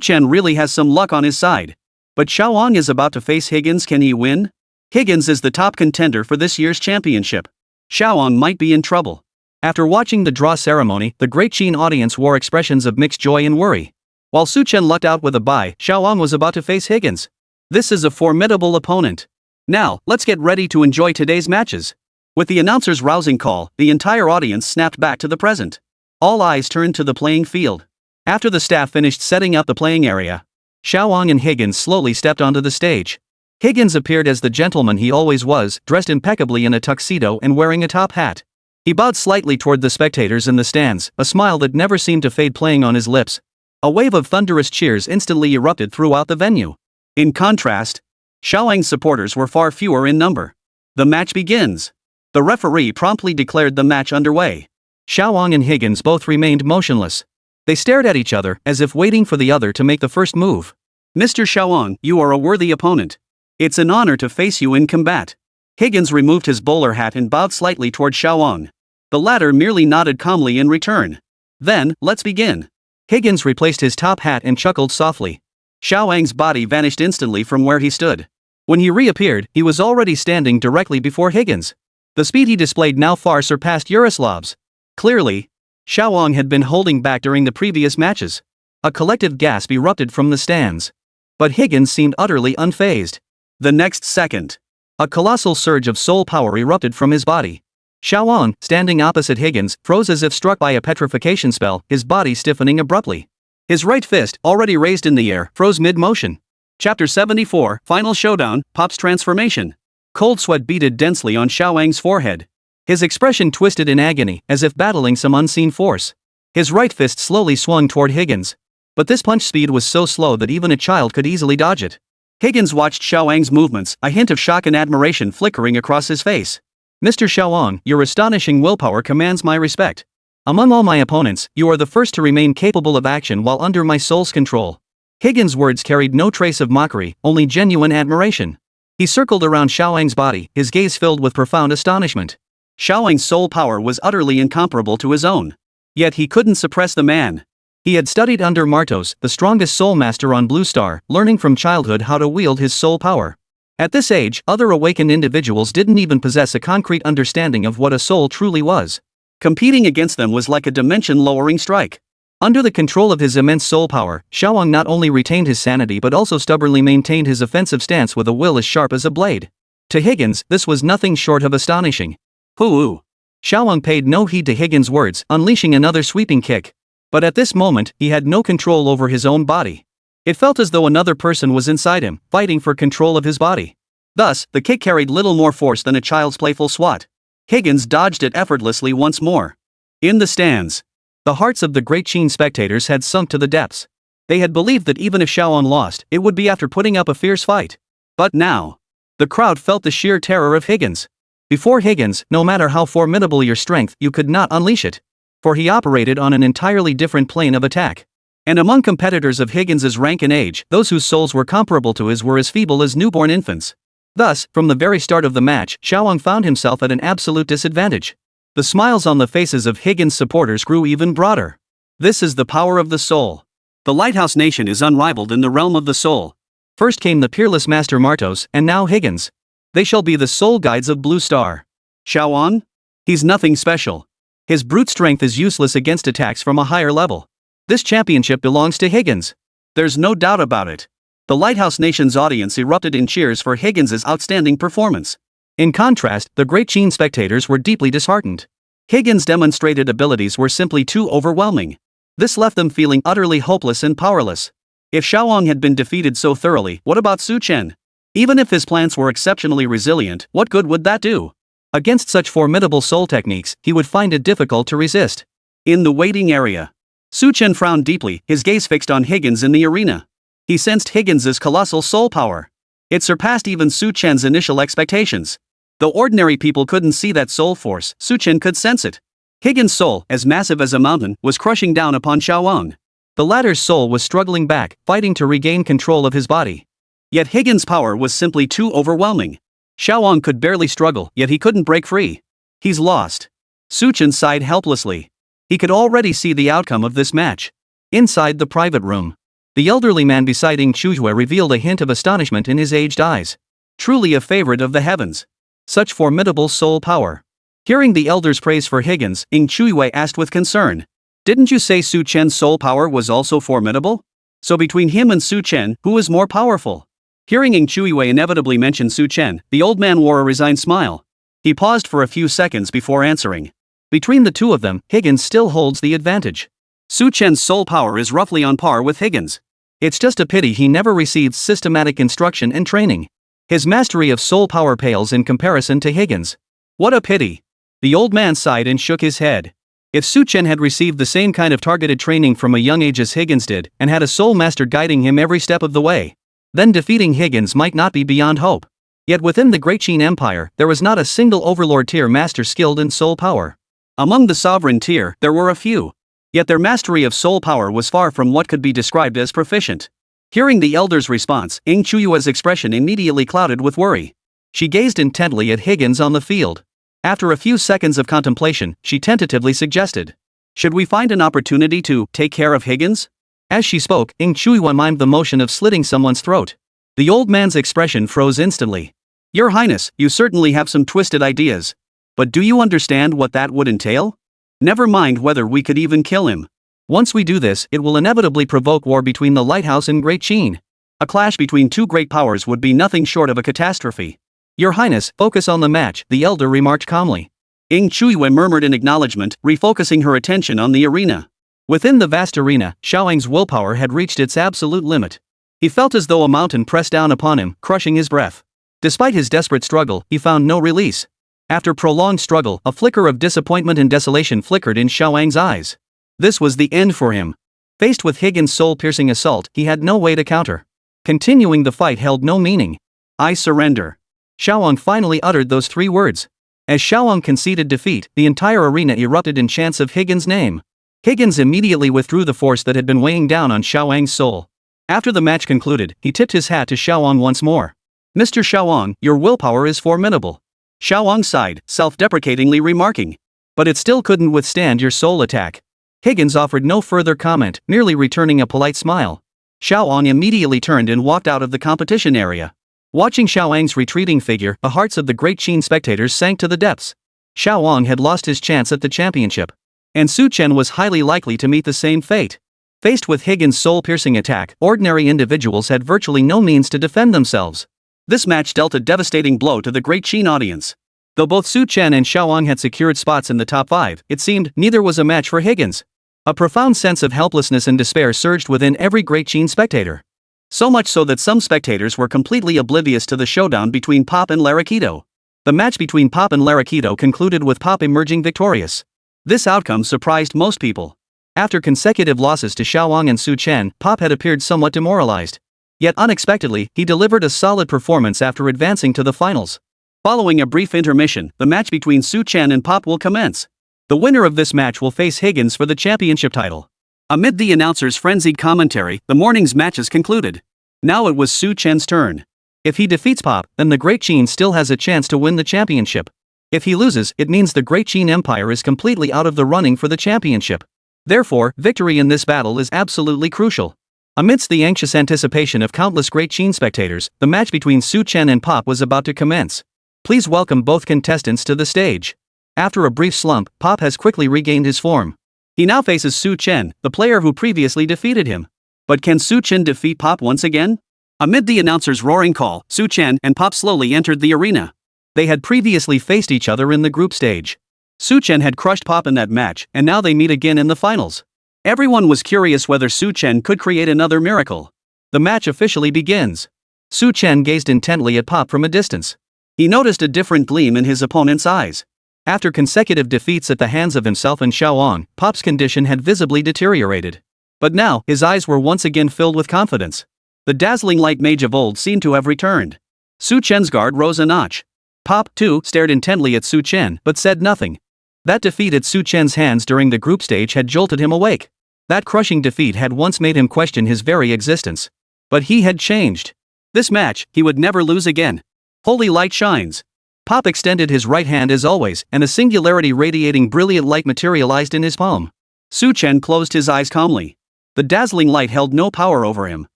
Chen really has some luck on his side. But Xiaoang is about to face Higgins. Can he win? Higgins is the top contender for this year's championship. Xiaoang might be in trouble. After watching the draw ceremony, the Great Chen audience wore expressions of mixed joy and worry. While Chen lucked out with a bye, Xiaoang was about to face Higgins. This is a formidable opponent. Now, let's get ready to enjoy today's matches. With the announcer's rousing call, the entire audience snapped back to the present. All eyes turned to the playing field. After the staff finished setting up the playing area, Xiaoang and Higgins slowly stepped onto the stage. Higgins appeared as the gentleman he always was, dressed impeccably in a tuxedo and wearing a top hat. He bowed slightly toward the spectators in the stands, a smile that never seemed to fade playing on his lips. A wave of thunderous cheers instantly erupted throughout the venue. In contrast, Xiaoang's supporters were far fewer in number. The match begins. The referee promptly declared the match underway. Xiaoang and Higgins both remained motionless. They stared at each other, as if waiting for the other to make the first move. Mr. Xiaoang, you are a worthy opponent. It's an honor to face you in combat. Higgins removed his bowler hat and bowed slightly toward Xiaoang. The latter merely nodded calmly in return. Then, let's begin. Higgins replaced his top hat and chuckled softly. Xiaoang's body vanished instantly from where he stood. When he reappeared, he was already standing directly before Higgins. The speed he displayed now far surpassed Yaroslav's. Clearly, Xiaoang had been holding back during the previous matches. A collective gasp erupted from the stands. But Higgins seemed utterly unfazed. The next second, a colossal surge of soul power erupted from his body. Xiaoang, standing opposite Higgins, froze as if struck by a petrification spell, his body stiffening abruptly. His right fist, already raised in the air, froze mid-motion. Chapter 74, Final Showdown, Pop's Transformation. Cold sweat beaded densely on Xiaoang's forehead. His expression twisted in agony, as if battling some unseen force. His right fist slowly swung toward Higgins. But this punch speed was so slow that even a child could easily dodge it. Higgins watched Xiaoang's movements, a hint of shock and admiration flickering across his face. Mr. Xiaoang, your astonishing willpower commands my respect. Among all my opponents, you are the first to remain capable of action while under my soul's control. Higgins' words carried no trace of mockery, only genuine admiration. He circled around Xiaoang's body, his gaze filled with profound astonishment. Xiaoang's soul power was utterly incomparable to his own. Yet he couldn't suppress the man. He had studied under Martos, the strongest soul master on Blue Star, learning from childhood how to wield his soul power. At this age, other awakened individuals didn't even possess a concrete understanding of what a soul truly was. Competing against them was like a dimension-lowering strike. Under the control of his immense soul power, Xiaoang not only retained his sanity but also stubbornly maintained his offensive stance with a will as sharp as a blade. To Higgins, this was nothing short of astonishing. Hoo-oo! Xiaoang paid no heed to Higgins' words, unleashing another sweeping kick. But at this moment, he had no control over his own body. It felt as though another person was inside him, fighting for control of his body. Thus, the kick carried little more force than a child's playful swat. Higgins dodged it effortlessly once more. In the stands, the hearts of the Great Chen spectators had sunk to the depths. They had believed that even if Xiaoang lost, it would be after putting up a fierce fight. But now, The crowd felt the sheer terror of Higgins. Before Higgins, no matter how formidable your strength, you could not unleash it. For he operated on an entirely different plane of attack. And among competitors of Higgins's rank and age, those whose souls were comparable to his were as feeble as newborn infants. Thus, from the very start of the match, Xiaowang found himself at an absolute disadvantage. The smiles on the faces of Higgins' supporters grew even broader. This is the power of the soul. The Lighthouse Nation is unrivaled in the realm of the soul. First came the peerless Master Martos, and now Higgins. They shall be the soul guides of Blue Star. Xiaowang? He's nothing special. His brute strength is useless against attacks from a higher level. This championship belongs to Higgins. There's no doubt about it. The Lighthouse Nation's audience erupted in cheers for Higgins's outstanding performance. In contrast, the Great Chen spectators were deeply disheartened. Higgins' demonstrated abilities were simply too overwhelming. This left them feeling utterly hopeless and powerless. If Xiaowang had been defeated so thoroughly, what about Chen? Even if his plants were exceptionally resilient, what good would that do? Against such formidable soul techniques, he would find it difficult to resist. In the waiting area, Chen frowned deeply, his gaze fixed on Higgins in the arena. He sensed Higgins's colossal soul power. It surpassed even Chen's initial expectations. Though ordinary people couldn't see that soul force, Chen could sense it. Higgins' soul, as massive as a mountain, was crushing down upon Xiaowang. The latter's soul was struggling back, fighting to regain control of his body. Yet Higgins' power was simply too overwhelming. Xiaowang could barely struggle, yet he couldn't break free. He's lost. Chen sighed helplessly. He could already see the outcome of this match. Inside the private room, the elderly man beside Ing Chuzhui revealed a hint of astonishment in his aged eyes. Truly a favorite of the heavens. Such formidable soul power. Hearing the elder's praise for Higgins, Ing Chuzhui asked with concern. Didn't you say Chen's soul power was also formidable? So between him and Chen, who is more powerful? Hearing Ing Chuzhui inevitably mention Chen, the old man wore a resigned smile. He paused for a few seconds before answering. Between the two of them, Higgins still holds the advantage. Chen's soul power is roughly on par with Higgins. It's just a pity he never received systematic instruction and training. His mastery of soul power pales in comparison to Higgins. What a pity. The old man sighed and shook his head. If Chen had received the same kind of targeted training from a young age as Higgins did, and had a soul master guiding him every step of the way, then defeating Higgins might not be beyond hope. Yet within the Great Chen Empire, there was not a single overlord tier master skilled in soul power. Among the sovereign tier, there were a few. Yet their mastery of soul power was far from what could be described as proficient. Hearing the elder's response, Ing Chuyua's expression immediately clouded with worry. She gazed intently at Higgins on the field. After a few seconds of contemplation, she tentatively suggested, "Should we find an opportunity to take care of Higgins?" As she spoke, Ing Chuyua mimed the motion of slitting someone's throat. The old man's expression froze instantly. "Your Highness, you certainly have some twisted ideas. But do you understand what that would entail? Never mind whether we could even kill him. Once we do this, it will inevitably provoke war between the Lighthouse and Great Chen. A clash between two great powers would be nothing short of a catastrophe." "Your Highness, focus on the match," the elder remarked calmly. Ing Chuyue murmured in acknowledgement, refocusing her attention on the arena. Within the vast arena, Xiaowang's willpower had reached its absolute limit. He felt as though a mountain pressed down upon him, crushing his breath. Despite his desperate struggle, he found no release. After prolonged struggle, a flicker of disappointment and desolation flickered in Xiaowang's eyes. This was the end for him. Faced with Higgins' soul-piercing assault, he had no way to counter. Continuing the fight held no meaning. "I surrender." Xiaowang finally uttered those three words. As Xiaowang conceded defeat, the entire arena erupted in chants of Higgins' name. Higgins immediately withdrew the force that had been weighing down on Xiaowang's soul. After the match concluded, he tipped his hat to Xiaowang once more. "Mr. Xiaowang, your willpower is formidable." Xiaowang sighed, self-deprecatingly remarking. "But it still couldn't withstand your soul attack." Higgins offered no further comment, merely returning a polite smile. Xiaowang immediately turned and walked out of the competition area. Watching Xiaowang's retreating figure, the hearts of the Great Chen spectators sank to the depths. Xiaowang had lost his chance at the championship. And Chen was highly likely to meet the same fate. Faced with Higgins' soul-piercing attack, ordinary individuals had virtually no means to defend themselves. This match dealt a devastating blow to the Great Chen audience. Though both Chen and Xiaowang had secured spots in the top 5, it seemed neither was a match for Higgins. A profound sense of helplessness and despair surged within every Great Chen spectator. So much so that some spectators were completely oblivious to the showdown between Pop and Larakito. The match between Pop and Larakito concluded with Pop emerging victorious. This outcome surprised most people. After consecutive losses to Xiaowang and Chen, Pop had appeared somewhat demoralized. Yet unexpectedly, he delivered a solid performance after advancing to the finals. Following a brief intermission, the match between Chen and Pop will commence. The winner of this match will face Higgins for the championship title. Amid the announcer's frenzied commentary, the morning's matches concluded. Now it was Chen's turn. If he defeats Pop, then the Great Chen still has a chance to win the championship. If he loses, it means the Great Chen Empire is completely out of the running for the championship. Therefore, victory in this battle is absolutely crucial. Amidst the anxious anticipation of countless Great Chen spectators, the match between Chen and Pop was about to commence. Please welcome both contestants to the stage. After a brief slump, Pop has quickly regained his form. He now faces Chen, the player who previously defeated him. But can Chen defeat Pop once again? Amid the announcer's roaring call, Chen and Pop slowly entered the arena. They had previously faced each other in the group stage. Chen had crushed Pop in that match, and now they meet again in the finals. Everyone was curious whether Chen could create another miracle. The match officially begins. Chen gazed intently at Pop from a distance. He noticed a different gleam in his opponent's eyes. After consecutive defeats at the hands of himself and Xiaoang, Pop's condition had visibly deteriorated. But now, his eyes were once again filled with confidence. The dazzling light mage of old seemed to have returned. Chen's guard rose a notch. Pop, too, stared intently at Chen but said nothing. That defeat at Chen's hands during the group stage had jolted him awake. That crushing defeat had once made him question his very existence. But he had changed. This match, he would never lose again. Holy light shines. Pop extended his right hand as always, and a singularity radiating brilliant light materialized in his palm. Chen closed his eyes calmly. The dazzling light held no power over him.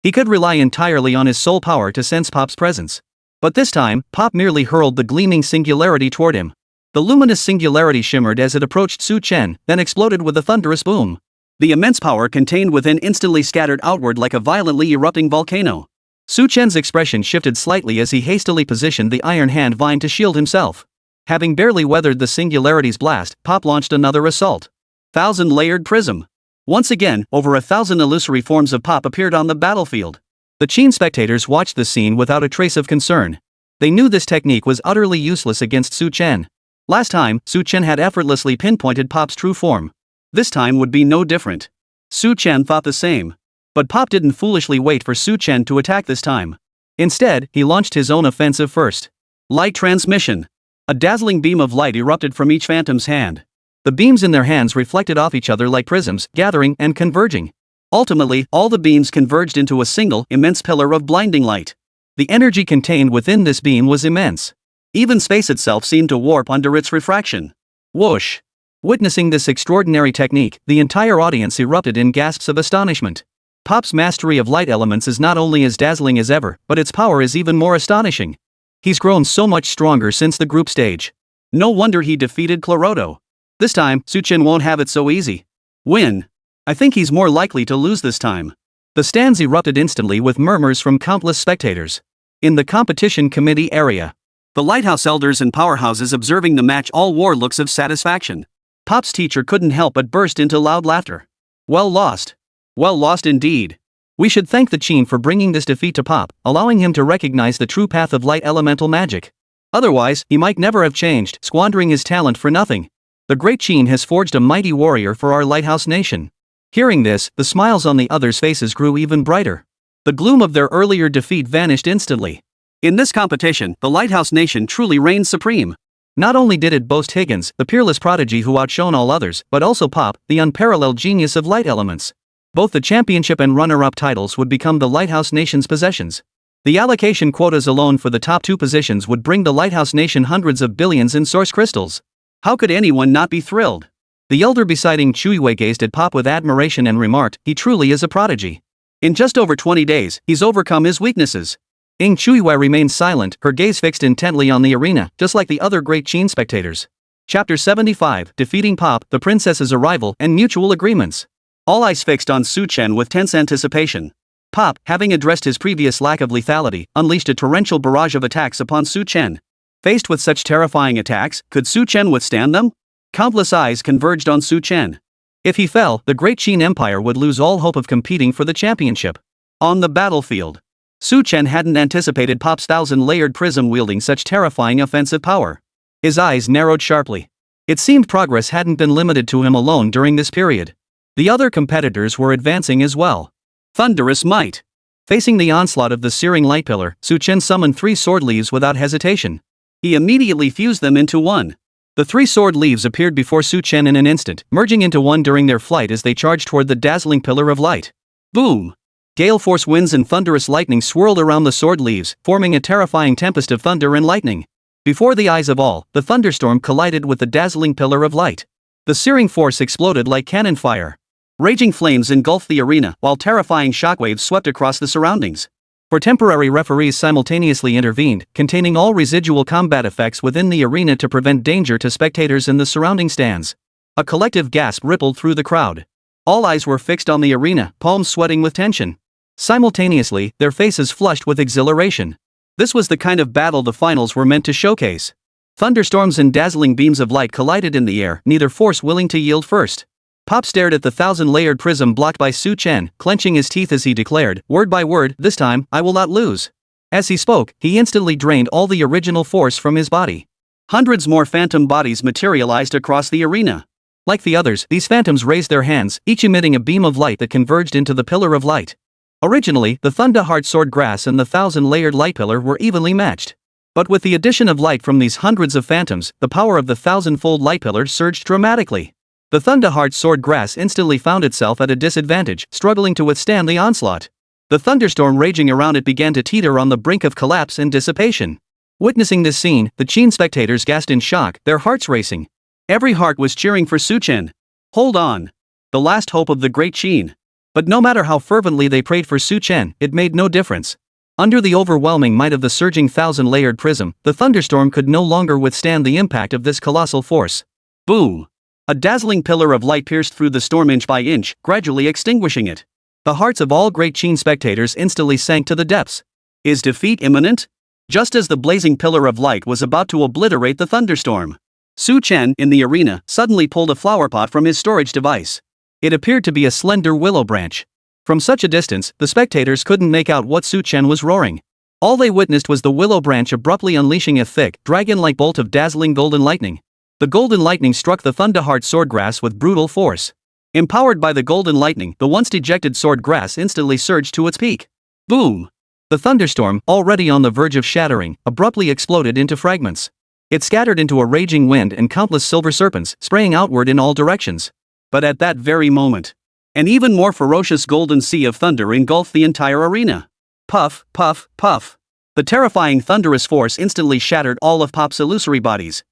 He could rely entirely on his soul power to sense Pop's presence. But this time, Pop merely hurled the gleaming singularity toward him. The luminous singularity shimmered as it approached Chen, then exploded with a thunderous boom. The immense power contained within instantly scattered outward like a violently erupting volcano. Chen's expression shifted slightly as he hastily positioned the iron hand vine to shield himself. Having barely weathered the singularity's blast, Pop launched another assault. 1,000-layered prism. Once again, over 1,000 illusory forms of Pop appeared on the battlefield. The Chen spectators watched the scene without a trace of concern. They knew this technique was utterly useless against Chen. Last time, Chen had effortlessly pinpointed Pop's true form. This time would be no different. Chen thought the same. But Pop didn't foolishly wait for Chen to attack this time. Instead, he launched his own offensive first. Light transmission. A dazzling beam of light erupted from each phantom's hand. The beams in their hands reflected off each other like prisms, gathering and converging. Ultimately, all the beams converged into a single, immense pillar of blinding light. The energy contained within this beam was immense. Even space itself seemed to warp under its refraction. Whoosh! Witnessing this extraordinary technique, the entire audience erupted in gasps of astonishment. Pop's mastery of light elements is not only as dazzling as ever, but its power is even more astonishing. He's grown so much stronger since the group stage. No wonder he defeated Cloroto. This time, Chen won't have it so easy. Win. I think he's more likely to lose this time. The stands erupted instantly with murmurs from countless spectators. In the competition committee area, the lighthouse elders and powerhouses observing the match all wore looks of satisfaction. Pop's teacher couldn't help but burst into loud laughter. Well lost. Well lost indeed. We should thank the Chen for bringing this defeat to Pop, allowing him to recognize the true path of light elemental magic. Otherwise, he might never have changed, squandering his talent for nothing. The great Chen has forged a mighty warrior for our lighthouse nation. Hearing this, the smiles on the others' faces grew even brighter. The gloom of their earlier defeat vanished instantly. In this competition, the lighthouse nation truly reigned supreme. Not only did it boast Higgins, the peerless prodigy who outshone all others, but also Pop, the unparalleled genius of light elements. Both the championship and runner-up titles would become the lighthouse nation's possessions. The allocation quotas alone for the top two positions would bring the lighthouse nation hundreds of billions in source crystals. How could anyone not be thrilled? The elder beside Chuiwei gazed at Pop with admiration and remarked, "He truly is a prodigy. In just over 20 days, he's overcome his weaknesses." Chuiwei remained silent, her gaze fixed intently on the arena, just like the other great Chen spectators. Chapter 75, Defeating Pop, the Princess's Arrival, and Mutual Agreements. All eyes fixed on Chen with tense anticipation. Pop, having addressed his previous lack of lethality, unleashed a torrential barrage of attacks upon Chen. Faced with such terrifying attacks, could Chen withstand them? Countless eyes converged on Chen. If he fell, the great Chen Empire would lose all hope of competing for the championship. On the battlefield, Chen hadn't anticipated Pop's 1,000-layered prism wielding such terrifying offensive power. His eyes narrowed sharply. It seemed progress hadn't been limited to him alone during this period. The other competitors were advancing as well. Thunderous might. Facing the onslaught of the searing light pillar, Chen summoned 3 sword leaves without hesitation. He immediately fused them into one. The 3 sword leaves appeared before Chen in an instant, merging into one during their flight as they charged toward the dazzling pillar of light. Boom! Gale force winds and thunderous lightning swirled around the sword leaves, forming a terrifying tempest of thunder and lightning. Before the eyes of all, the thunderstorm collided with the dazzling pillar of light. The searing force exploded like cannon fire. Raging flames engulfed the arena, while terrifying shockwaves swept across the surroundings. For temporary referees simultaneously intervened, containing all residual combat effects within the arena to prevent danger to spectators in the surrounding stands. A collective gasp rippled through the crowd. All eyes were fixed on the arena, palms sweating with tension. Simultaneously, their faces flushed with exhilaration. This was the kind of battle the finals were meant to showcase. Thunderstorms and dazzling beams of light collided in the air, neither force willing to yield first. Pop stared at the 1,000-layered prism blocked by Chen, clenching his teeth as he declared, word by word, "This time, I will not lose." As he spoke, he instantly drained all the original force from his body. Hundreds more phantom bodies materialized across the arena. Like the others, these phantoms raised their hands, each emitting a beam of light that converged into the pillar of light. Originally, the Thunderheart sword grass and the 1,000-layered light pillar were evenly matched. But with the addition of light from these hundreds of phantoms, the power of the 1,000-fold light pillar surged dramatically. The Thunderheart sword grass instantly found itself at a disadvantage, struggling to withstand the onslaught. The thunderstorm raging around it began to teeter on the brink of collapse and dissipation. Witnessing this scene, the Chen spectators gasped in shock, their hearts racing. Every heart was cheering for Chen. Hold on. The last hope of the great Chen. But no matter how fervently they prayed for Chen, it made no difference. Under the overwhelming might of the surging 1,000-layered prism, the thunderstorm could no longer withstand the impact of this colossal force. Boom! A dazzling pillar of light pierced through the storm inch by inch, gradually extinguishing it. The hearts of all great Chen spectators instantly sank to the depths. Is defeat imminent? Just as the blazing pillar of light was about to obliterate the thunderstorm, Chen, in the arena, suddenly pulled a flower pot from his storage device. It appeared to be a slender willow branch. From such a distance, the spectators couldn't make out what Chen was roaring. All they witnessed was the willow branch abruptly unleashing a thick, dragon-like bolt of dazzling golden lightning. The golden lightning struck the Thunderheart swordgrass with brutal force. Empowered by the golden lightning, the once dejected swordgrass instantly surged to its peak. Boom! The thunderstorm, already on the verge of shattering, abruptly exploded into fragments. It scattered into a raging wind and countless silver serpents, spraying outward in all directions. But at that very moment, an even more ferocious golden sea of thunder engulfed the entire arena. Puff, puff, puff. The terrifying thunderous force instantly shattered all of Pop's illusory bodies.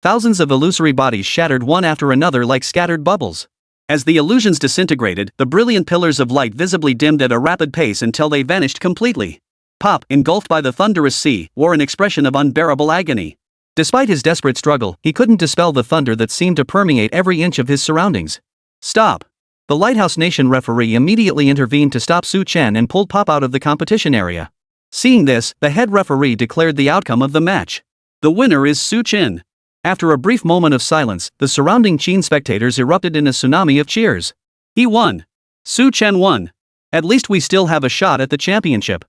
Thousands of illusory bodies shattered one after another like scattered bubbles. As the illusions disintegrated, the brilliant pillars of light visibly dimmed at a rapid pace until they vanished completely. Pop, engulfed by the thunderous sea, wore an expression of unbearable agony. Despite his desperate struggle, he couldn't dispel the thunder that seemed to permeate every inch of his surroundings. Stop! The Lighthouse Nation referee immediately intervened to stop Chen and pulled Pop out of the competition area. Seeing this, the head referee declared the outcome of the match. The winner is Chen. After a brief moment of silence, the surrounding Chen spectators erupted in a tsunami of cheers. He won. Chen won. At least we still have a shot at the championship.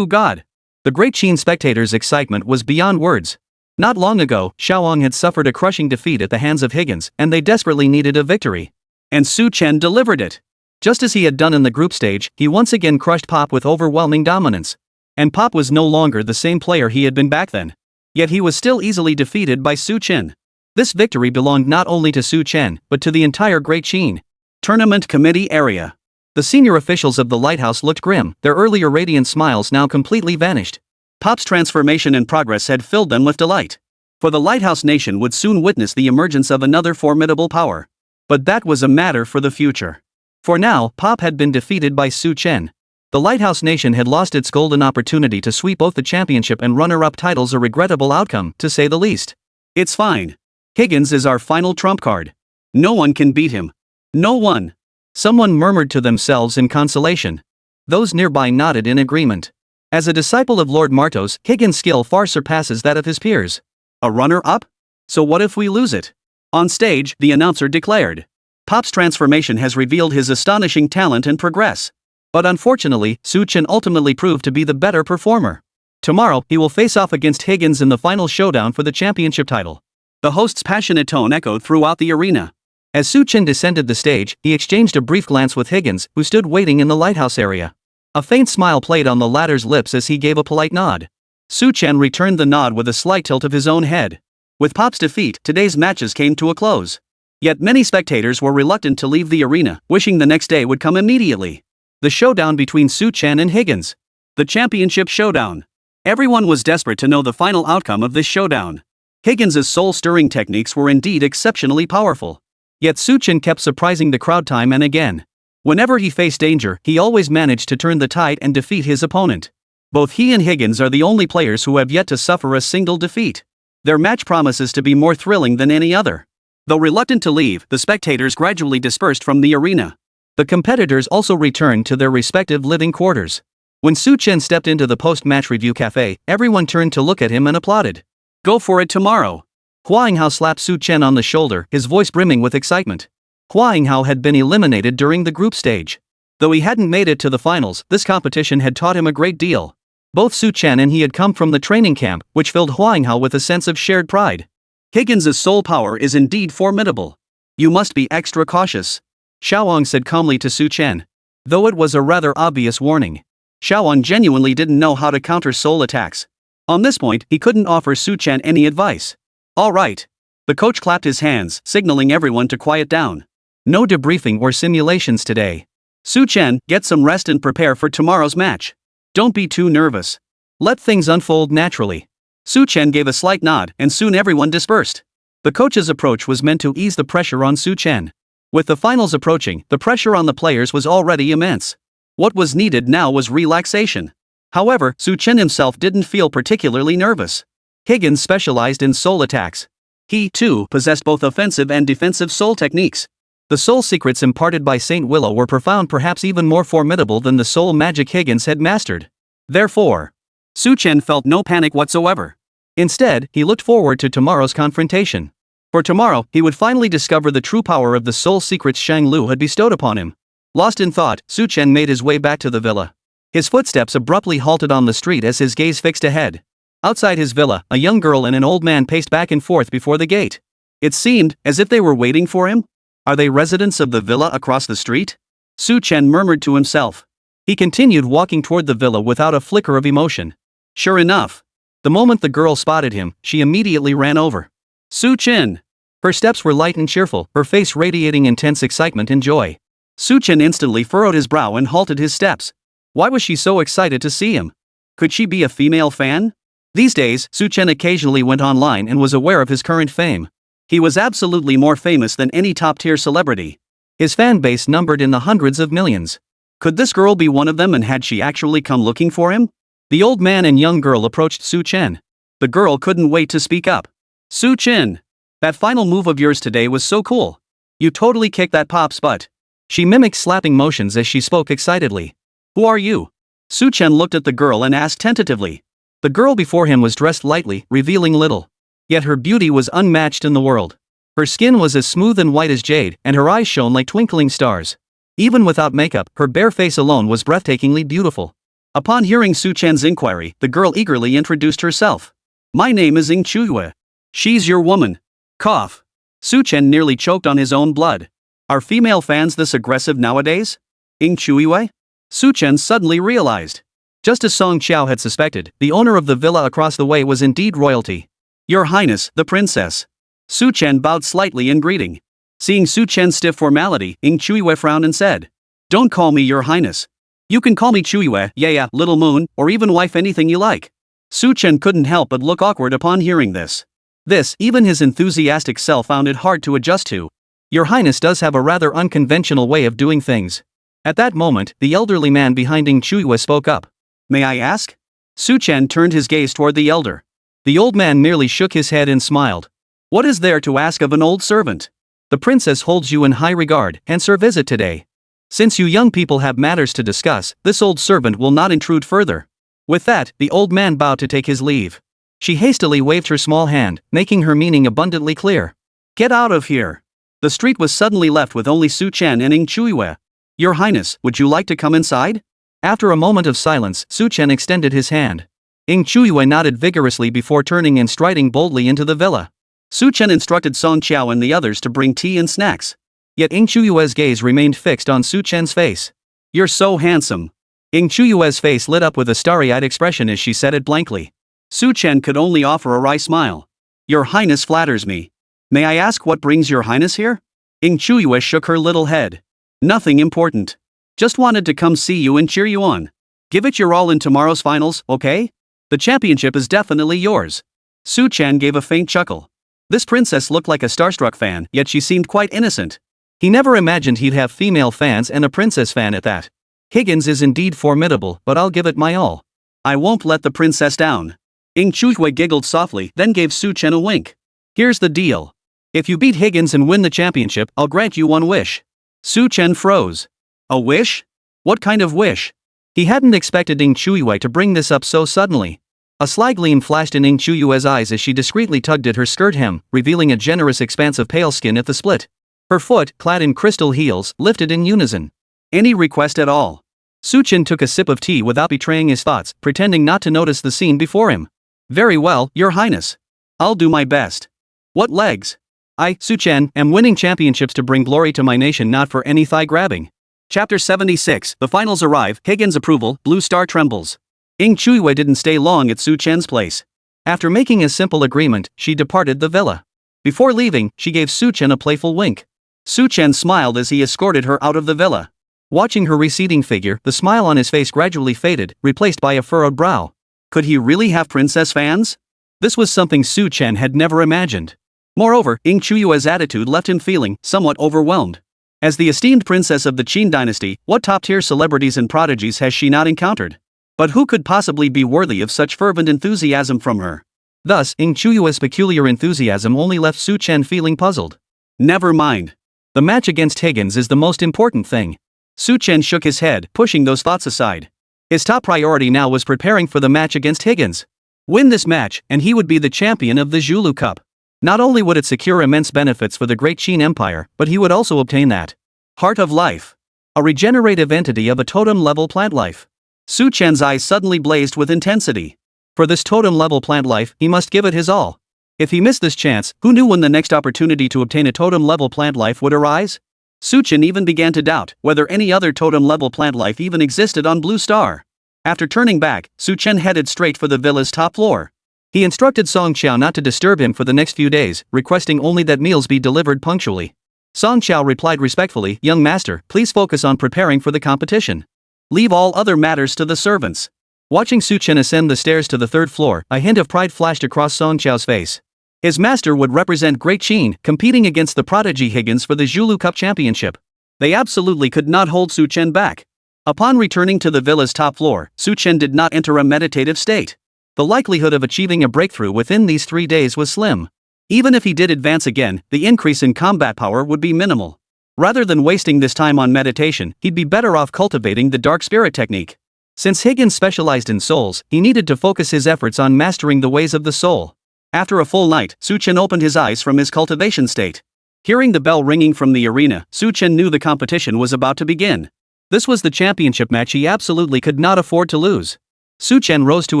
God. The great Chen spectators' excitement was beyond words. Not long ago, Xiaoong had suffered a crushing defeat at the hands of Higgins, and they desperately needed a victory. And Chen delivered it. Just as he had done in the group stage, he once again crushed Pop with overwhelming dominance. And Pop was no longer the same player he had been back then. Yet he was still easily defeated by Chen. This victory belonged not only to Chen, but to the entire Great Chen Tournament Committee area. The senior officials of the lighthouse looked grim, their earlier radiant smiles now completely vanished. Pop's transformation and progress had filled them with delight. For the Lighthouse Nation would soon witness the emergence of another formidable power. But that was a matter for the future. For now, Pop had been defeated by Chen. The Lighthouse Nation had lost its golden opportunity to sweep both the championship and runner-up titles, a regrettable outcome, to say the least. It's fine. Higgins is our final trump card. No one can beat him. No one. Someone murmured to themselves in consolation. Those nearby nodded in agreement. As a disciple of Lord Martos, Higgins' skill far surpasses that of his peers. A runner-up? So what if we lose it? On stage, the announcer declared. Pop's transformation has revealed his astonishing talent and progress. But unfortunately, Chen ultimately proved to be the better performer. Tomorrow, he will face off against Higgins in the final showdown for the championship title. The host's passionate tone echoed throughout the arena. As Chen descended the stage, he exchanged a brief glance with Higgins, who stood waiting in the lighthouse area. A faint smile played on the latter's lips as he gave a polite nod. Su Chen returned the nod with a slight tilt of his own head. With Pop's defeat, today's matches came to a close. Yet many spectators were reluctant to leave the arena, wishing the next day would come immediately. The showdown between Su Chen and Higgins. The championship showdown. Everyone was desperate to know the final outcome of this showdown. Higgins' soul-stirring techniques were indeed exceptionally powerful. Yet Su Chen kept surprising the crowd time and again. Whenever he faced danger, he always managed to turn the tide and defeat his opponent. Both he and Higgins are the only players who have yet to suffer a single defeat. Their match promises to be more thrilling than any other. Though reluctant to leave, the spectators gradually dispersed from the arena. The competitors also returned to their respective living quarters. When Su Chen stepped into the post-match review cafe, everyone turned to look at him and applauded. Go for it tomorrow. Hua Yinghao slapped Su Chen on the shoulder, his voice brimming with excitement. Hua Yinghao had been eliminated during the group stage. Though he hadn't made it to the finals, this competition had taught him a great deal. Both Su Chen and he had come from the training camp, which filled Hua Yinghao with a sense of shared pride. Higgins' soul power is indeed formidable. You must be extra cautious, Xiaowang said calmly to Su Chen. Though it was a rather obvious warning. Xiaowang genuinely didn't know how to counter soul attacks. On this point, he couldn't offer Su Chen any advice. All right. The coach clapped his hands, signaling everyone to quiet down. No debriefing or simulations today. Su Chen, get some rest and prepare for tomorrow's match. Don't be too nervous. Let things unfold naturally. Su Chen gave a slight nod, and soon everyone dispersed. The coach's approach was meant to ease the pressure on Su Chen. With the finals approaching, the pressure on the players was already immense. What was needed now was relaxation. However, Su Chen himself didn't feel particularly nervous. Higgins specialized in soul attacks. He, too, possessed both offensive and defensive soul techniques. The soul secrets imparted by Saint Willow were profound, perhaps even more formidable than the soul magic Higgins had mastered. Therefore, Su Chen felt no panic whatsoever. Instead, he looked forward to tomorrow's confrontation. For tomorrow, he would finally discover the true power of the soul secrets Shang Lu had bestowed upon him. Lost in thought, Su Chen made his way back to the villa. His footsteps abruptly halted on the street as his gaze fixed ahead. Outside his villa, a young girl and an old man paced back and forth before the gate. It seemed as if they were waiting for him. Are they residents of the villa across the street? Su Chen murmured to himself. He continued walking toward the villa without a flicker of emotion. Sure enough. The moment the girl spotted him, she immediately ran over. Su Chen! Her steps were light and cheerful, her face radiating intense excitement and joy. Su Chen instantly furrowed his brow and halted his steps. Why was she so excited to see him? Could she be a female fan? These days, Su Chen occasionally went online and was aware of his current fame. He was absolutely more famous than any top-tier celebrity. His fan base numbered in the hundreds of millions. Could this girl be one of them, and had she actually come looking for him? The old man and young girl approached Su Chen. The girl couldn't wait to speak up. Su Chen! That final move of yours today was so cool. You totally kicked that Pop's butt. She mimicked slapping motions as she spoke excitedly. Who are you? Su Chen looked at the girl and asked tentatively. The girl before him was dressed lightly, revealing little. Yet her beauty was unmatched in the world. Her skin was as smooth and white as jade, and her eyes shone like twinkling stars. Even without makeup, her bare face alone was breathtakingly beautiful. Upon hearing Su Chen's inquiry, the girl eagerly introduced herself. My name is Ying Chuyue. She's your woman. Cough. Su Chen nearly choked on his own blood. Are female fans this aggressive nowadays? Ying Chuyue? Su Chen suddenly realized. Just as Song Qiao had suspected, the owner of the villa across the way was indeed royalty. Your Highness, the princess. Su Chen bowed slightly in greeting. Seeing Su Chen's stiff formality, Ying Chuyue frowned and said, Don't call me your highness. You can call me Chuyue, yeah, little moon, or even wife, anything you like. Su Chen couldn't help but look awkward upon hearing this. This, even his enthusiastic self found it hard to adjust to. Your highness does have a rather unconventional way of doing things. At that moment, the elderly man behind Ying Chuyue spoke up. May I ask? Su Chen turned his gaze toward the elder. The old man merely shook his head and smiled. What is there to ask of an old servant? The princess holds you in high regard, hence her visit today. Since you young people have matters to discuss, this old servant will not intrude further. With that, the old man bowed to take his leave. She hastily waved her small hand, making her meaning abundantly clear. Get out of here. The street was suddenly left with only Su Chen and Ying Chuyue. Your highness, would you like to come inside? After a moment of silence, Su Chen extended his hand. Ying Chuyue nodded vigorously before turning and striding boldly into the villa. Su Chen instructed Song Qiao and the others to bring tea and snacks. Yet Ying Chuyue's gaze remained fixed on Su Chen's face. You're so handsome. Ying Chuyue's face lit up with a starry-eyed expression as she said it blankly. Su Chen could only offer a wry smile. Your Highness flatters me. May I ask what brings your Highness here? Ying Chuyue shook her little head. Nothing important. Just wanted to come see you and cheer you on. Give it your all in tomorrow's finals, okay? The championship is definitely yours. Su Chen gave a faint chuckle. This princess looked like a starstruck fan, yet she seemed quite innocent. He never imagined he'd have female fans and a princess fan at that. Higgins is indeed formidable, but I'll give it my all. I won't let the princess down. Ying Chuyue giggled softly, then gave Su Chen a wink. Here's the deal. If you beat Higgins and win the championship, I'll grant you one wish. Su Chen froze. A wish? What kind of wish? He hadn't expected Ying Chuyue to bring this up so suddenly. A sly gleam flashed in Ying Chuyue's eyes as she discreetly tugged at her skirt hem, revealing a generous expanse of pale skin at the split. Her foot, clad in crystal heels, lifted in unison. Any request at all? Su Chen took a sip of tea without betraying his thoughts, pretending not to notice the scene before him. Very well, Your Highness. I'll do my best. What legs? I, Su Chen, am winning championships to bring glory to my nation, not for any thigh-grabbing. Chapter 76, the finals arrive, Higgins' approval, Blue Star trembles. Ying Chuyue didn't stay long at Su Chen's place. After making a simple agreement, she departed the villa. Before leaving, she gave Su Chen a playful wink. Su Chen smiled as he escorted her out of the villa. Watching her receding figure, the smile on his face gradually faded, replaced by a furrowed brow. Could he really have princess fans? This was something Su Chen had never imagined. Moreover, Ying Chuyue's attitude left him feeling somewhat overwhelmed. As the esteemed princess of the Qin dynasty, what top-tier celebrities and prodigies has she not encountered? But who could possibly be worthy of such fervent enthusiasm from her? Thus, Ying Chuyue's peculiar enthusiasm only left Su Chen feeling puzzled. Never mind. The match against Higgins is the most important thing. Su Chen shook his head, pushing those thoughts aside. His top priority now was preparing for the match against Higgins. Win this match, and he would be the champion of the Zhulu Cup. Not only would it secure immense benefits for the great Qin Empire, but he would also obtain that Heart of Life. A regenerative entity of a totem-level plant life. Su Chen's eyes suddenly blazed with intensity. For this totem-level plant life, he must give it his all. If he missed this chance, who knew when the next opportunity to obtain a totem-level plant life would arise? Su Chen even began to doubt whether any other totem-level plant life even existed on Blue Star. After turning back, Su Chen headed straight for the villa's top floor. He instructed Song Qiao not to disturb him for the next few days, requesting only that meals be delivered punctually. Song Qiao replied respectfully, "Young master, please focus on preparing for the competition. Leave all other matters to the servants." Watching Su Chen ascend the stairs to the third floor, a hint of pride flashed across Song Qiao's face. His master would represent Great Qin, competing against the prodigy Higgins for the Zhulu Cup championship. They absolutely could not hold Su Chen back. Upon returning to the villa's top floor, Su Chen did not enter a meditative state. The likelihood of achieving a breakthrough within these 3 days was slim. Even if he did advance again, the increase in combat power would be minimal. Rather than wasting this time on meditation, he'd be better off cultivating the dark spirit technique. Since Higgins specialized in souls, he needed to focus his efforts on mastering the ways of the soul. After a full night, Su Chen opened his eyes from his cultivation state. Hearing the bell ringing from the arena, Su Chen knew the competition was about to begin. This was the championship match he absolutely could not afford to lose. Su Chen rose to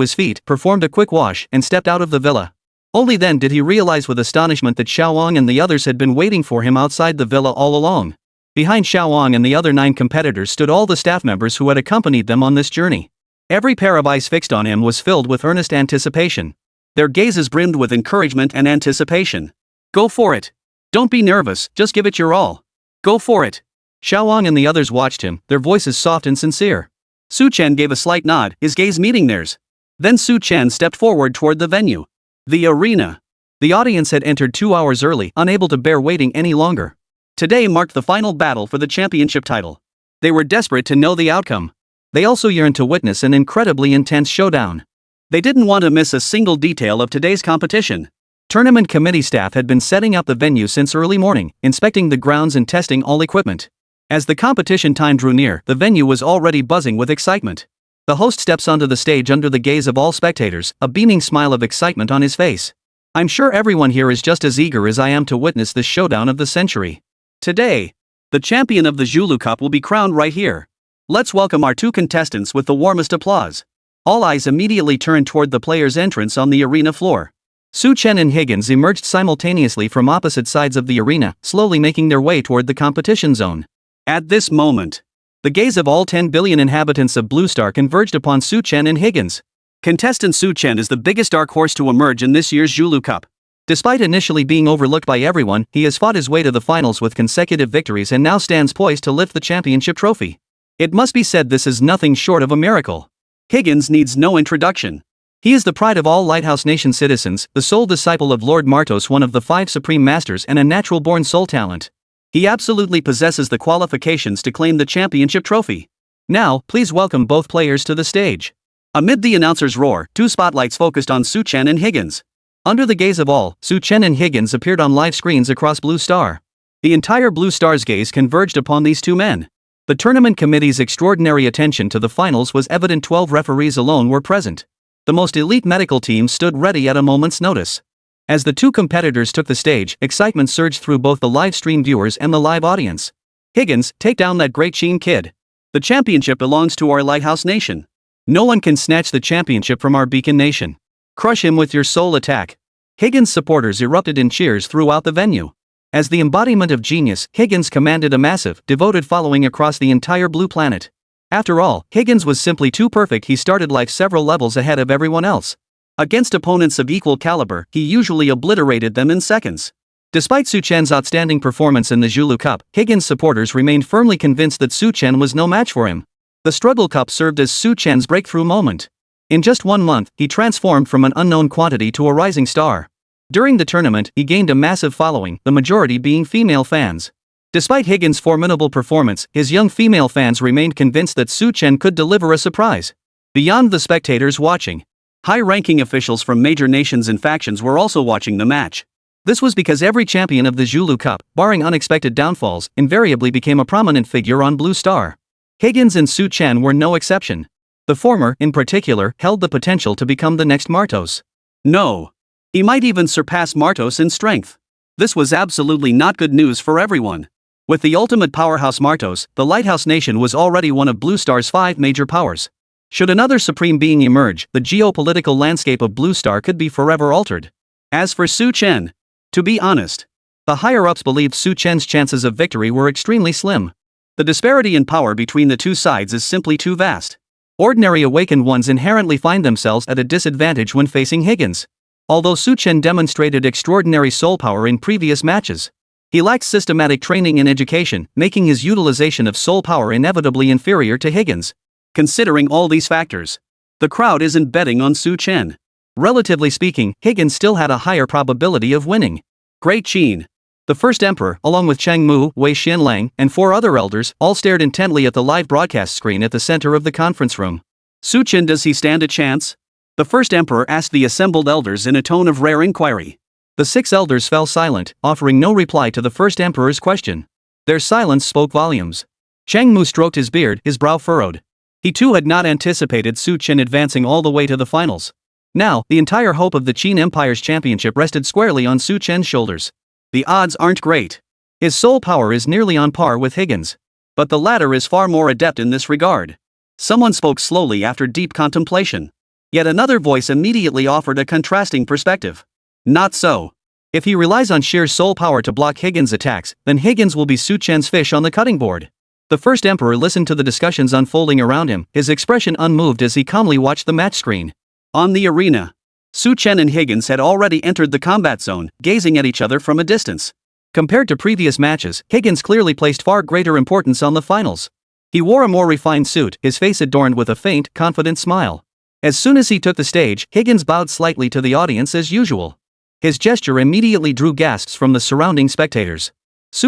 his feet, performed a quick wash, and stepped out of the villa. Only then did he realize with astonishment that Xiaowang and the others had been waiting for him outside the villa all along. Behind Xiaowang and the other 9 competitors stood all the staff members who had accompanied them on this journey. Every pair of eyes fixed on him was filled with earnest anticipation. Their gazes brimmed with encouragement and anticipation. Go for it. Don't be nervous, just give it your all. Go for it. Xiaowang and the others watched him, their voices soft and sincere. Su Chen gave a slight nod, his gaze meeting theirs. Then Su Chen stepped forward toward the venue. The arena. The audience had entered 2 hours early, unable to bear waiting any longer. Today marked the final battle for the championship title. They were desperate to know the outcome. They also yearned to witness an incredibly intense showdown. They didn't want to miss a single detail of today's competition. Tournament committee staff had been setting up the venue since early morning, inspecting the grounds and testing all equipment. As the competition time drew near, the venue was already buzzing with excitement. The host steps onto the stage under the gaze of all spectators, a beaming smile of excitement on his face. I'm sure everyone here is just as eager as I am to witness this showdown of the century. Today, the champion of the Zhulu Cup will be crowned right here. Let's welcome our 2 contestants with the warmest applause. All eyes immediately turned toward the players' entrance on the arena floor. Su Chen and Higgins emerged simultaneously from opposite sides of the arena, slowly making their way toward the competition zone. At this moment, The gaze of all 10 billion inhabitants of Blue Star converged upon Chen and Higgins. Contestant Chen is the biggest dark horse to emerge in this year's Zulu Cup. Despite initially being overlooked by everyone, he has fought his way to the finals with consecutive victories and now stands poised to lift the championship trophy. It must be said this is nothing short of a miracle. Higgins needs no introduction. He is the pride of all Lighthouse Nation citizens, the sole disciple of Lord Martos, one of the 5 Supreme Masters, and a natural-born soul talent. He absolutely possesses the qualifications to claim the championship trophy. Now, please welcome both players to the stage. Amid the announcer's roar, 2 spotlights focused on Chen and Higgins. Under the gaze of all, Chen and Higgins appeared on live screens across Blue Star. The entire Blue Star's gaze converged upon these 2 men. The tournament committee's extraordinary attention to the finals was evident. 12 referees alone were present. The most elite medical team stood ready at a moment's notice. As the 2 competitors took the stage, excitement surged through both the live stream viewers and the live audience. Higgins, take down that great Chen kid. The championship belongs to our Lighthouse Nation. No one can snatch the championship from our Beacon Nation. Crush him with your soul attack. Higgins' supporters erupted in cheers throughout the venue. As the embodiment of genius, Higgins commanded a massive, devoted following across the entire blue planet. After all, Higgins was simply too perfect. He started life several levels ahead of everyone else. Against opponents of equal caliber, he usually obliterated them in seconds. Despite Chen's outstanding performance in the Zulu Cup, Higgins' supporters remained firmly convinced that Chen was no match for him. The Struggle Cup served as Chen's breakthrough moment. In just 1 month, he transformed from an unknown quantity to a rising star. During the tournament, he gained a massive following, the majority being female fans. Despite Higgins' formidable performance, his young female fans remained convinced that Chen could deliver a surprise. Beyond the spectators watching, high-ranking officials from major nations and factions were also watching the match. This was because every champion of the Zulu Cup, barring unexpected downfalls, invariably became a prominent figure on Blue Star. Higgins and Chen were no exception. The former, in particular, held the potential to become the next Martos. No. He might even surpass Martos in strength. This was absolutely not good news for everyone. With the ultimate powerhouse Martos, the Lighthouse Nation was already one of Blue Star's 5 major powers. Should another supreme being emerge, the geopolitical landscape of Blue Star could be forever altered. As for Chen, to be honest, the higher-ups believed Chen's chances of victory were extremely slim. The disparity in power between the 2 sides is simply too vast. Ordinary awakened ones inherently find themselves at a disadvantage when facing Higgins. Although Chen demonstrated extraordinary soul power in previous matches, he lacked systematic training and education, making his utilization of soul power inevitably inferior to Higgins. Considering all these factors, the crowd isn't betting on Chen. Relatively speaking, Higgins still had a higher probability of winning. Great Chen. The first emperor, along with Cheng Mu, Wei Xianlang, and 4 other elders, all stared intently at the live broadcast screen at the center of the conference room. Chen, does he stand a chance? The first emperor asked the assembled elders in a tone of rare inquiry. The 6 elders fell silent, offering no reply to the first emperor's question. Their silence spoke volumes. Cheng Mu stroked his beard, his brow furrowed. He too had not anticipated Chen advancing all the way to the finals. Now, the entire hope of the Qin Empire's championship rested squarely on Chen's shoulders. The odds aren't great. His soul power is nearly on par with Higgins. But the latter is far more adept in this regard. Someone spoke slowly after deep contemplation. Yet another voice immediately offered a contrasting perspective. Not so. If he relies on sheer soul power to block Higgins' attacks, then Higgins will be Chen's fish on the cutting board. The first emperor listened to the discussions unfolding around him, his expression unmoved as he calmly watched the match screen. On the arena, Chen and Higgins had already entered the combat zone, gazing at each other from a distance. Compared to previous matches, Higgins clearly placed far greater importance on the finals. He wore a more refined suit, his face adorned with a faint, confident smile. As soon as he took the stage, Higgins bowed slightly to the audience as usual. His gesture immediately drew gasps from the surrounding spectators.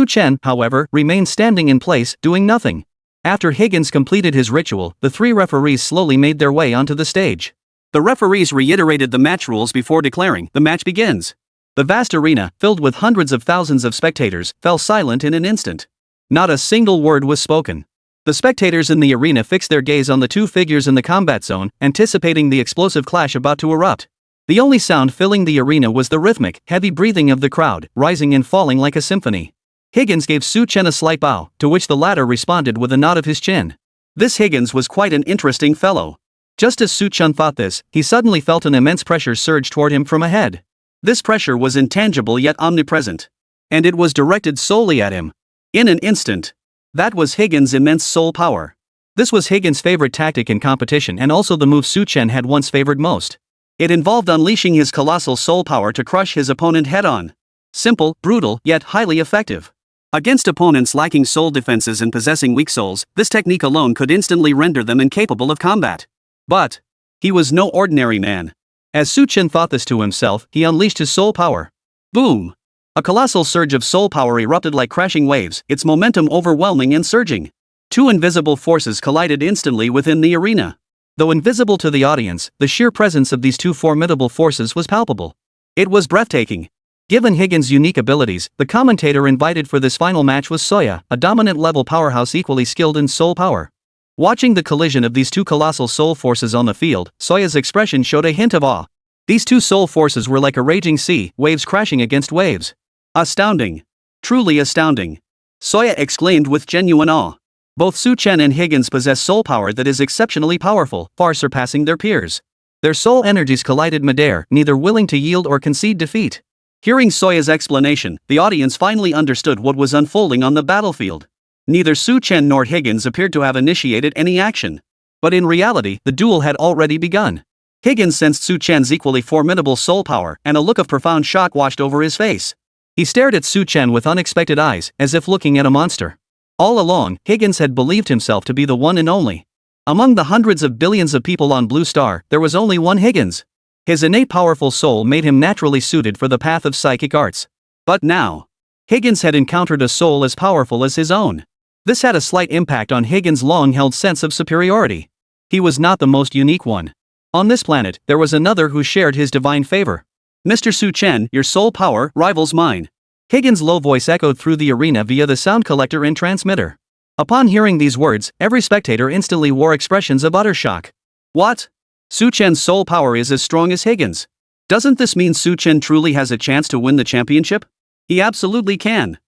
Chen, however, remained standing in place, doing nothing. After Higgins completed his ritual, the 3 referees slowly made their way onto the stage. The referees reiterated the match rules before declaring, "The match begins." The vast arena, filled with hundreds of thousands of spectators, fell silent in an instant. Not a single word was spoken. The spectators in the arena fixed their gaze on the 2 figures in the combat zone, anticipating the explosive clash about to erupt. The only sound filling the arena was the rhythmic, heavy breathing of the crowd, rising and falling like a symphony. Higgins gave Chen a slight bow, to which the latter responded with a nod of his chin. This Higgins was quite an interesting fellow. Just as Chen thought this, he suddenly felt an immense pressure surge toward him from ahead. This pressure was intangible yet omnipresent. And it was directed solely at him. In an instant, That was Higgins' immense soul power. This was Higgins' favorite tactic in competition and also the move Chen had once favored most. It involved unleashing his colossal soul power to crush his opponent head-on. Simple, brutal, yet highly effective. Against opponents lacking soul defenses and possessing weak souls, this technique alone could instantly render them incapable of combat. But he was no ordinary man. As Chen thought this to himself, he unleashed his soul power. Boom! A colossal surge of soul power erupted like crashing waves, its momentum overwhelming and surging. Two invisible forces collided instantly within the arena. Though invisible to the audience, the sheer presence of these two formidable forces was palpable. It was breathtaking. Given Higgins' unique abilities, the commentator invited for this final match was Soya, a dominant-level powerhouse equally skilled in soul power. Watching the collision of these two colossal soul forces on the field, Soya's expression showed a hint of awe. These two soul forces were like a raging sea, waves crashing against waves. Astounding. Truly astounding. Soya exclaimed with genuine awe. Both Chen and Higgins possess soul power that is exceptionally powerful, far surpassing their peers. Their soul energies collided midair, neither willing to yield or concede defeat. Hearing Soya's explanation, the audience finally understood what was unfolding on the battlefield. Neither Chen nor Higgins appeared to have initiated any action. But in reality, the duel had already begun. Higgins sensed Chen's equally formidable soul power, and a look of profound shock washed over his face. He stared at Chen with unexpected eyes, as if looking at a monster. All along, Higgins had believed himself to be the one and only. Among the hundreds of billions of people on Blue Star, there was only one Higgins. His innate powerful soul made him naturally suited for the path of psychic arts. But now, Higgins had encountered a soul as powerful as his own. This had a slight impact on Higgins' long-held sense of superiority. He was not the most unique one. On this planet, there was another who shared his divine favor. Mr. Chen, your soul power rivals mine. Higgins' low voice echoed through the arena via the sound collector and transmitter. Upon hearing these words, every spectator instantly wore expressions of utter shock. What? Chen's soul power is as strong as Higgins. Doesn't this mean Chen truly has a chance to win the championship? He absolutely can.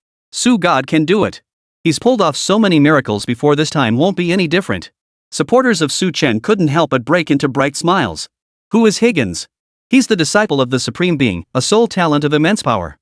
God can do it. He's pulled off so many miracles before, this time won't be any different. Supporters of Chen couldn't help but break into bright smiles. Who is Higgins? He's the disciple of the Supreme Being, a soul talent of immense power.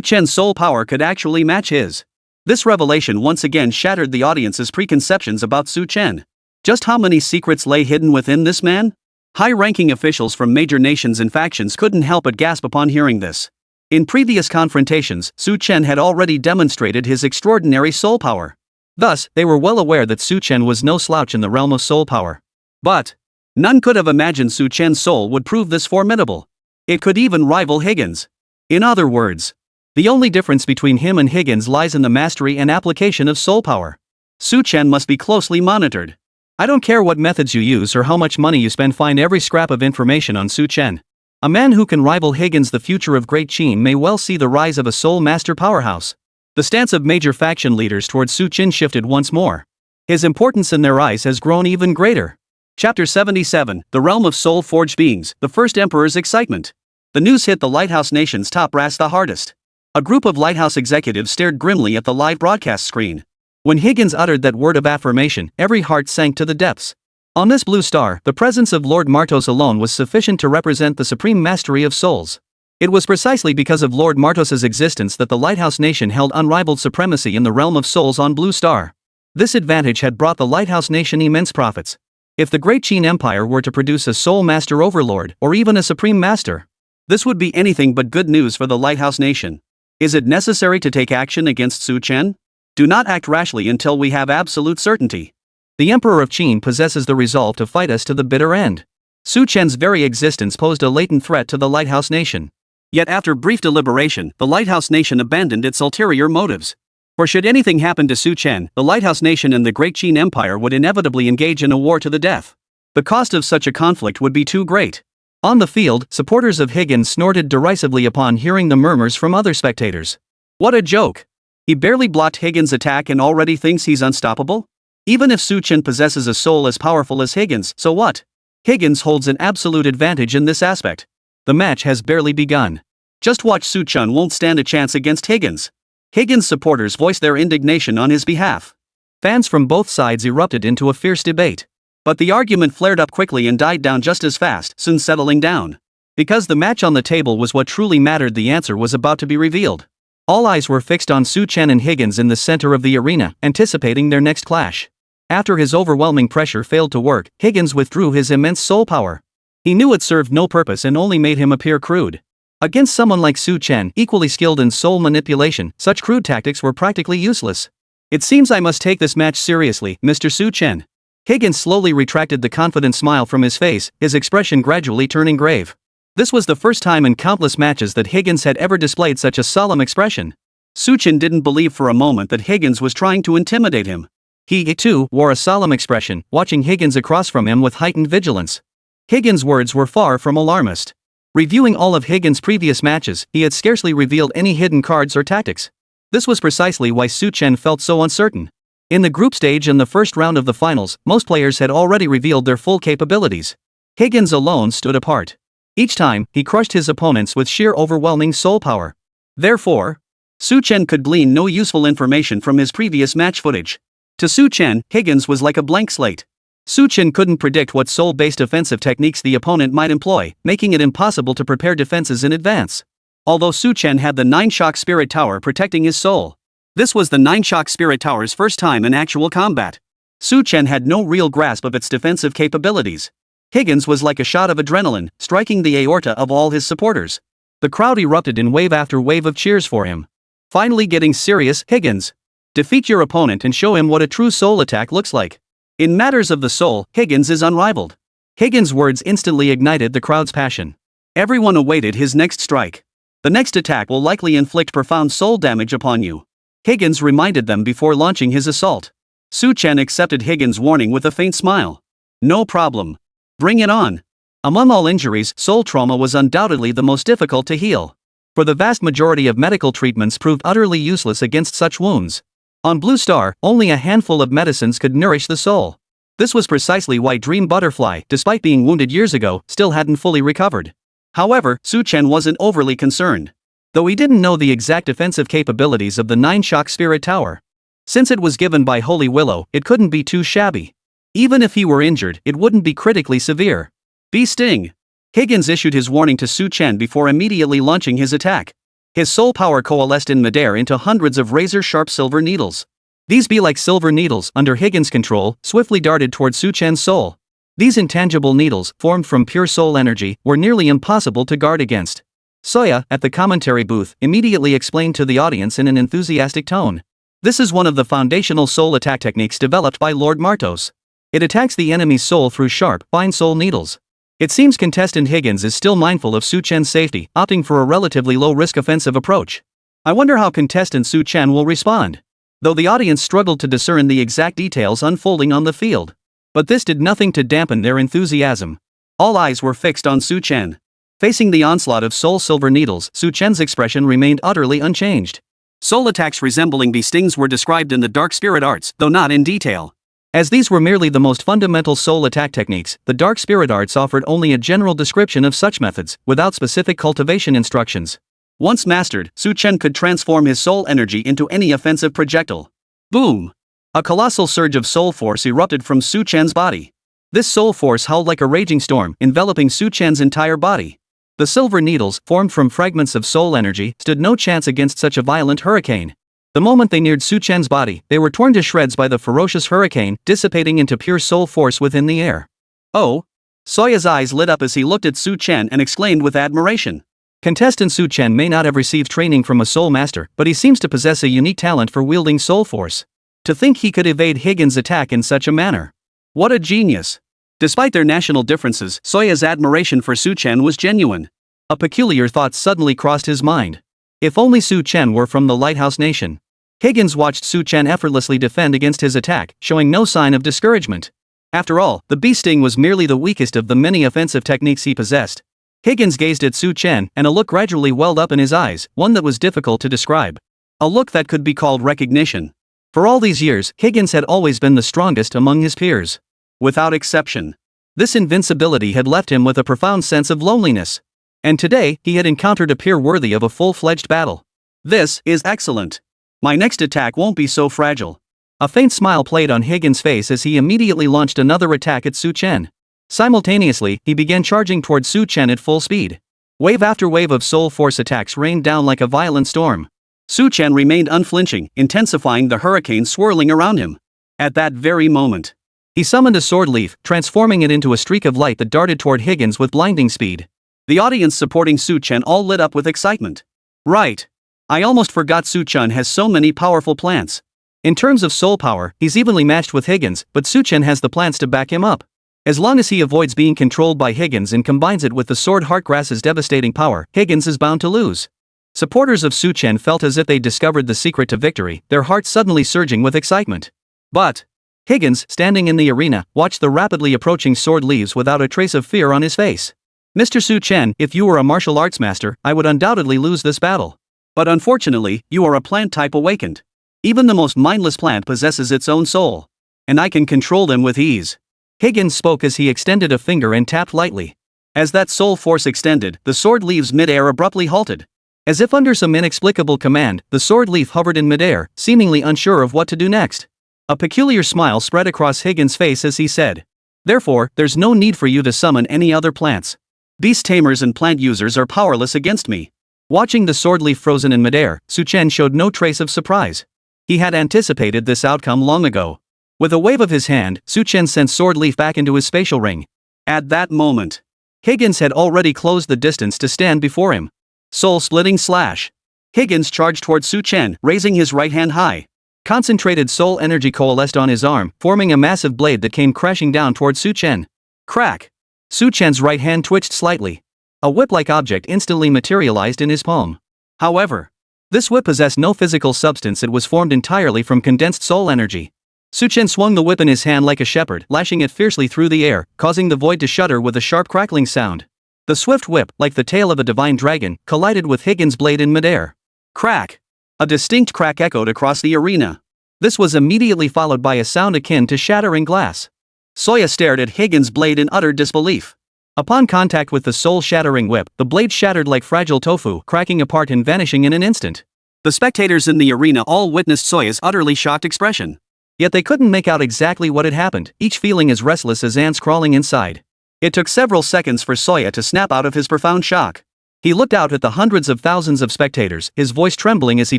Chen's soul power could actually match his. This revelation once again shattered the audience's preconceptions about Chen. Just how many secrets lay hidden within this man? High-ranking officials from major nations and factions couldn't help but gasp upon hearing this. In previous confrontations, Chen had already demonstrated his extraordinary soul power. Thus, they were well aware that Chen was no slouch in the realm of soul power. But none could have imagined Chen's soul would prove this formidable. It could even rival Higgins. In other words, the only difference between him and Higgins lies in the mastery and application of soul power. Chen must be closely monitored. I don't care what methods you use or how much money you spend, find every scrap of information on Chen. A man who can rival Higgins, the future of Great Chen, may well see the rise of a soul master powerhouse. The stance of major faction leaders towards Chen shifted once more. His importance in their eyes has grown even greater. Chapter 77, The Realm of Soul-Forged Beings, the First Emperor's Excitement. The news hit the Lighthouse Nation's top brass the hardest. A group of Lighthouse executives stared grimly at the live broadcast screen. When Higgins uttered that word of affirmation, every heart sank to the depths. On this blue star, the presence of Lord Martos alone was sufficient to represent the supreme mastery of souls. It was precisely because of Lord Martos's existence that the Lighthouse Nation held unrivaled supremacy in the realm of souls on Blue Star. This advantage had brought the Lighthouse Nation immense profits. If the Great Chen Empire were to produce a soul master overlord, or even a supreme master, this would be anything but good news for the Lighthouse Nation. Is it necessary to take action against Chen? Do not act rashly until we have absolute certainty. The Emperor of Chen possesses the resolve to fight us to the bitter end. Chen's very existence posed a latent threat to the Lighthouse Nation. Yet after brief deliberation, the Lighthouse Nation abandoned its ulterior motives. For should anything happen to Chen, the Lighthouse Nation and the Great Chen Empire would inevitably engage in a war to the death. The cost of such a conflict would be too great. On the field, supporters of Higgins snorted derisively upon hearing the murmurs from other spectators. What a joke! He barely blocked Higgins' attack and already thinks he's unstoppable? Even if Chen possesses a soul as powerful as Higgins, so what? Higgins holds an absolute advantage in this aspect. The match has barely begun. Just watch. Chen won't stand a chance against Higgins. Higgins' supporters voiced their indignation on his behalf. Fans from both sides erupted into a fierce debate. But the argument flared up quickly and died down just as fast, soon settling down. Because the match on the table was what truly mattered, the answer was about to be revealed. All eyes were fixed on Su Chen and Higgins in the center of the arena, anticipating their next clash. After his overwhelming pressure failed to work, Higgins withdrew his immense soul power. He knew it served no purpose and only made him appear crude. Against someone like Su Chen, equally skilled in soul manipulation, such crude tactics were practically useless. It seems I must take this match seriously, Mr. Su Chen. Higgins slowly retracted the confident smile from his face, his expression gradually turning grave. This was the first time in countless matches that Higgins had ever displayed such a solemn expression. Su Chen didn't believe for a moment that Higgins was trying to intimidate him. He, too, wore a solemn expression, watching Higgins across from him with heightened vigilance. Higgins' words were far from alarmist. Reviewing all of Higgins' previous matches, he had scarcely revealed any hidden cards or tactics. This was precisely why Su Chen felt so uncertain. In the group stage and the first round of the finals, most players had already revealed their full capabilities. Higgins alone stood apart. Each time, he crushed his opponents with sheer overwhelming soul power. Therefore, Su Chen could glean no useful information from his previous match footage. To Su Chen, Higgins was like a blank slate. Su Chen couldn't predict what soul-based offensive techniques the opponent might employ, making it impossible to prepare defenses in advance. Although Su Chen had the 9-shock spirit tower protecting his soul. This was the 9-shock spirit tower's first time in actual combat. Su Chen had no real grasp of its defensive capabilities. Higgins was like a shot of adrenaline, striking the aorta of all his supporters. The crowd erupted in wave after wave of cheers for him. Finally getting serious, Higgins. Defeat your opponent and show him what a true soul attack looks like. In matters of the soul, Higgins is unrivaled. Higgins' words instantly ignited the crowd's passion. Everyone awaited his next strike. The next attack will likely inflict profound soul damage upon you. Higgins reminded them before launching his assault. Su Chen accepted Higgins' warning with a faint smile. No problem. Bring it on. Among all injuries, soul trauma was undoubtedly the most difficult to heal. For the vast majority of medical treatments proved utterly useless against such wounds. On Blue Star, only a handful of medicines could nourish the soul. This was precisely why Dream Butterfly, despite being wounded years ago, still hadn't fully recovered. However, Su Chen wasn't overly concerned. Though he didn't know the exact defensive capabilities of the 9-shock spirit tower. Since it was given by Holy Willow, it couldn't be too shabby. Even if he were injured, it wouldn't be critically severe. Bee Sting. Higgins issued his warning to Su Chen before immediately launching his attack. His soul power coalesced in midair into hundreds of razor-sharp silver needles. These bee-like silver needles, under Higgins' control, swiftly darted toward Su Chen's soul. These intangible needles, formed from pure soul energy, were nearly impossible to guard against. Soya, at the commentary booth, immediately explained to the audience in an enthusiastic tone. This is one of the foundational soul attack techniques developed by Lord Martos. It attacks the enemy's soul through sharp, fine soul needles. It seems contestant Higgins is still mindful of Su Chen's safety, opting for a relatively low-risk offensive approach. I wonder how contestant Su Chen will respond. Though the audience struggled to discern the exact details unfolding on the field. But this did nothing to dampen their enthusiasm. All eyes were fixed on Su Chen. Facing the onslaught of soul silver needles, Su Chen's expression remained utterly unchanged. Soul attacks resembling bee stings were described in the dark spirit arts, though not in detail. As these were merely the most fundamental soul attack techniques, the dark spirit arts offered only a general description of such methods, without specific cultivation instructions. Once mastered, Su Chen could transform his soul energy into any offensive projectile. Boom! A colossal surge of soul force erupted from Su Chen's body. This soul force howled like a raging storm, enveloping Su Chen's entire body. The silver needles, formed from fragments of soul energy, stood no chance against such a violent hurricane. The moment they neared Su Chen's body, they were torn to shreds by the ferocious hurricane, dissipating into pure soul force within the air. Oh! Soya's eyes lit up as he looked at Su Chen and exclaimed with admiration. Contestant Su Chen may not have received training from a soul master, but he seems to possess a unique talent for wielding soul force. To think he could evade Higgins' attack in such a manner. What a genius! Despite their national differences, Soya's admiration for Su Chen was genuine. A peculiar thought suddenly crossed his mind. If only Su Chen were from the Lighthouse Nation. Higgins watched Su Chen effortlessly defend against his attack, showing no sign of discouragement. After all, the bee sting was merely the weakest of the many offensive techniques he possessed. Higgins gazed at Su Chen, and a look gradually welled up in his eyes, one that was difficult to describe. A look that could be called recognition. For all these years, Higgins had always been the strongest among his peers. Without exception. This invincibility had left him with a profound sense of loneliness. And today, he had encountered a peer worthy of a full-fledged battle. This is excellent. My next attack won't be so fragile. A faint smile played on Higgins' face as he immediately launched another attack at Su Chen. Simultaneously, he began charging toward Su Chen at full speed. Wave after wave of soul force attacks rained down like a violent storm. Su Chen remained unflinching, intensifying the hurricane swirling around him. At that very moment, he summoned a sword leaf, transforming it into a streak of light that darted toward Higgins with blinding speed. The audience supporting Su Chen all lit up with excitement. Right. I almost forgot Su Chen has so many powerful plants. In terms of soul power, he's evenly matched with Higgins, but Su Chen has the plants to back him up. As long as he avoids being controlled by Higgins and combines it with the sword Heartgrass's devastating power, Higgins is bound to lose. Supporters of Su Chen felt as if they discovered the secret to victory, their hearts suddenly surging with excitement. But Higgins, standing in the arena, watched the rapidly approaching sword leaves without a trace of fear on his face. Mr. Su Chen, if you were a martial arts master, I would undoubtedly lose this battle. But unfortunately, you are a plant type awakened. Even the most mindless plant possesses its own soul. And I can control them with ease. Higgins spoke as he extended a finger and tapped lightly. As that soul force extended, the sword leaves mid-air abruptly halted. As if under some inexplicable command, the sword leaf hovered in mid-air, seemingly unsure of what to do next. A peculiar smile spread across Higgins' face as he said, "Therefore, there's no need for you to summon any other plants. Beast tamers and plant users are powerless against me." Watching the sword leaf frozen in mid-air, Su Chen showed no trace of surprise. He had anticipated this outcome long ago. With a wave of his hand, Su Chen sent sword leaf back into his spatial ring. At that moment, Higgins had already closed the distance to stand before him. Soul-splitting slash. Higgins charged toward Su Chen, raising his right hand high. Concentrated soul energy coalesced on his arm, forming a massive blade that came crashing down toward Su Chen. Crack! Su Chen's right hand twitched slightly. A whip-like object instantly materialized in his palm. However, this whip possessed no physical substance, it was formed entirely from condensed soul energy. Su Chen swung the whip in his hand like a shepherd, lashing it fiercely through the air, causing the void to shudder with a sharp crackling sound. The swift whip, like the tail of a divine dragon, collided with Higgins' blade in midair. Crack! A distinct crack echoed across the arena. This was immediately followed by a sound akin to shattering glass. Soya stared at Higgins' blade in utter disbelief. Upon contact with the soul-shattering whip, the blade shattered like fragile tofu, cracking apart and vanishing in an instant. The spectators in the arena all witnessed Soya's utterly shocked expression. Yet they couldn't make out exactly what had happened, each feeling as restless as ants crawling inside. It took several seconds for Soya to snap out of his profound shock. He looked out at the hundreds of thousands of spectators, his voice trembling as he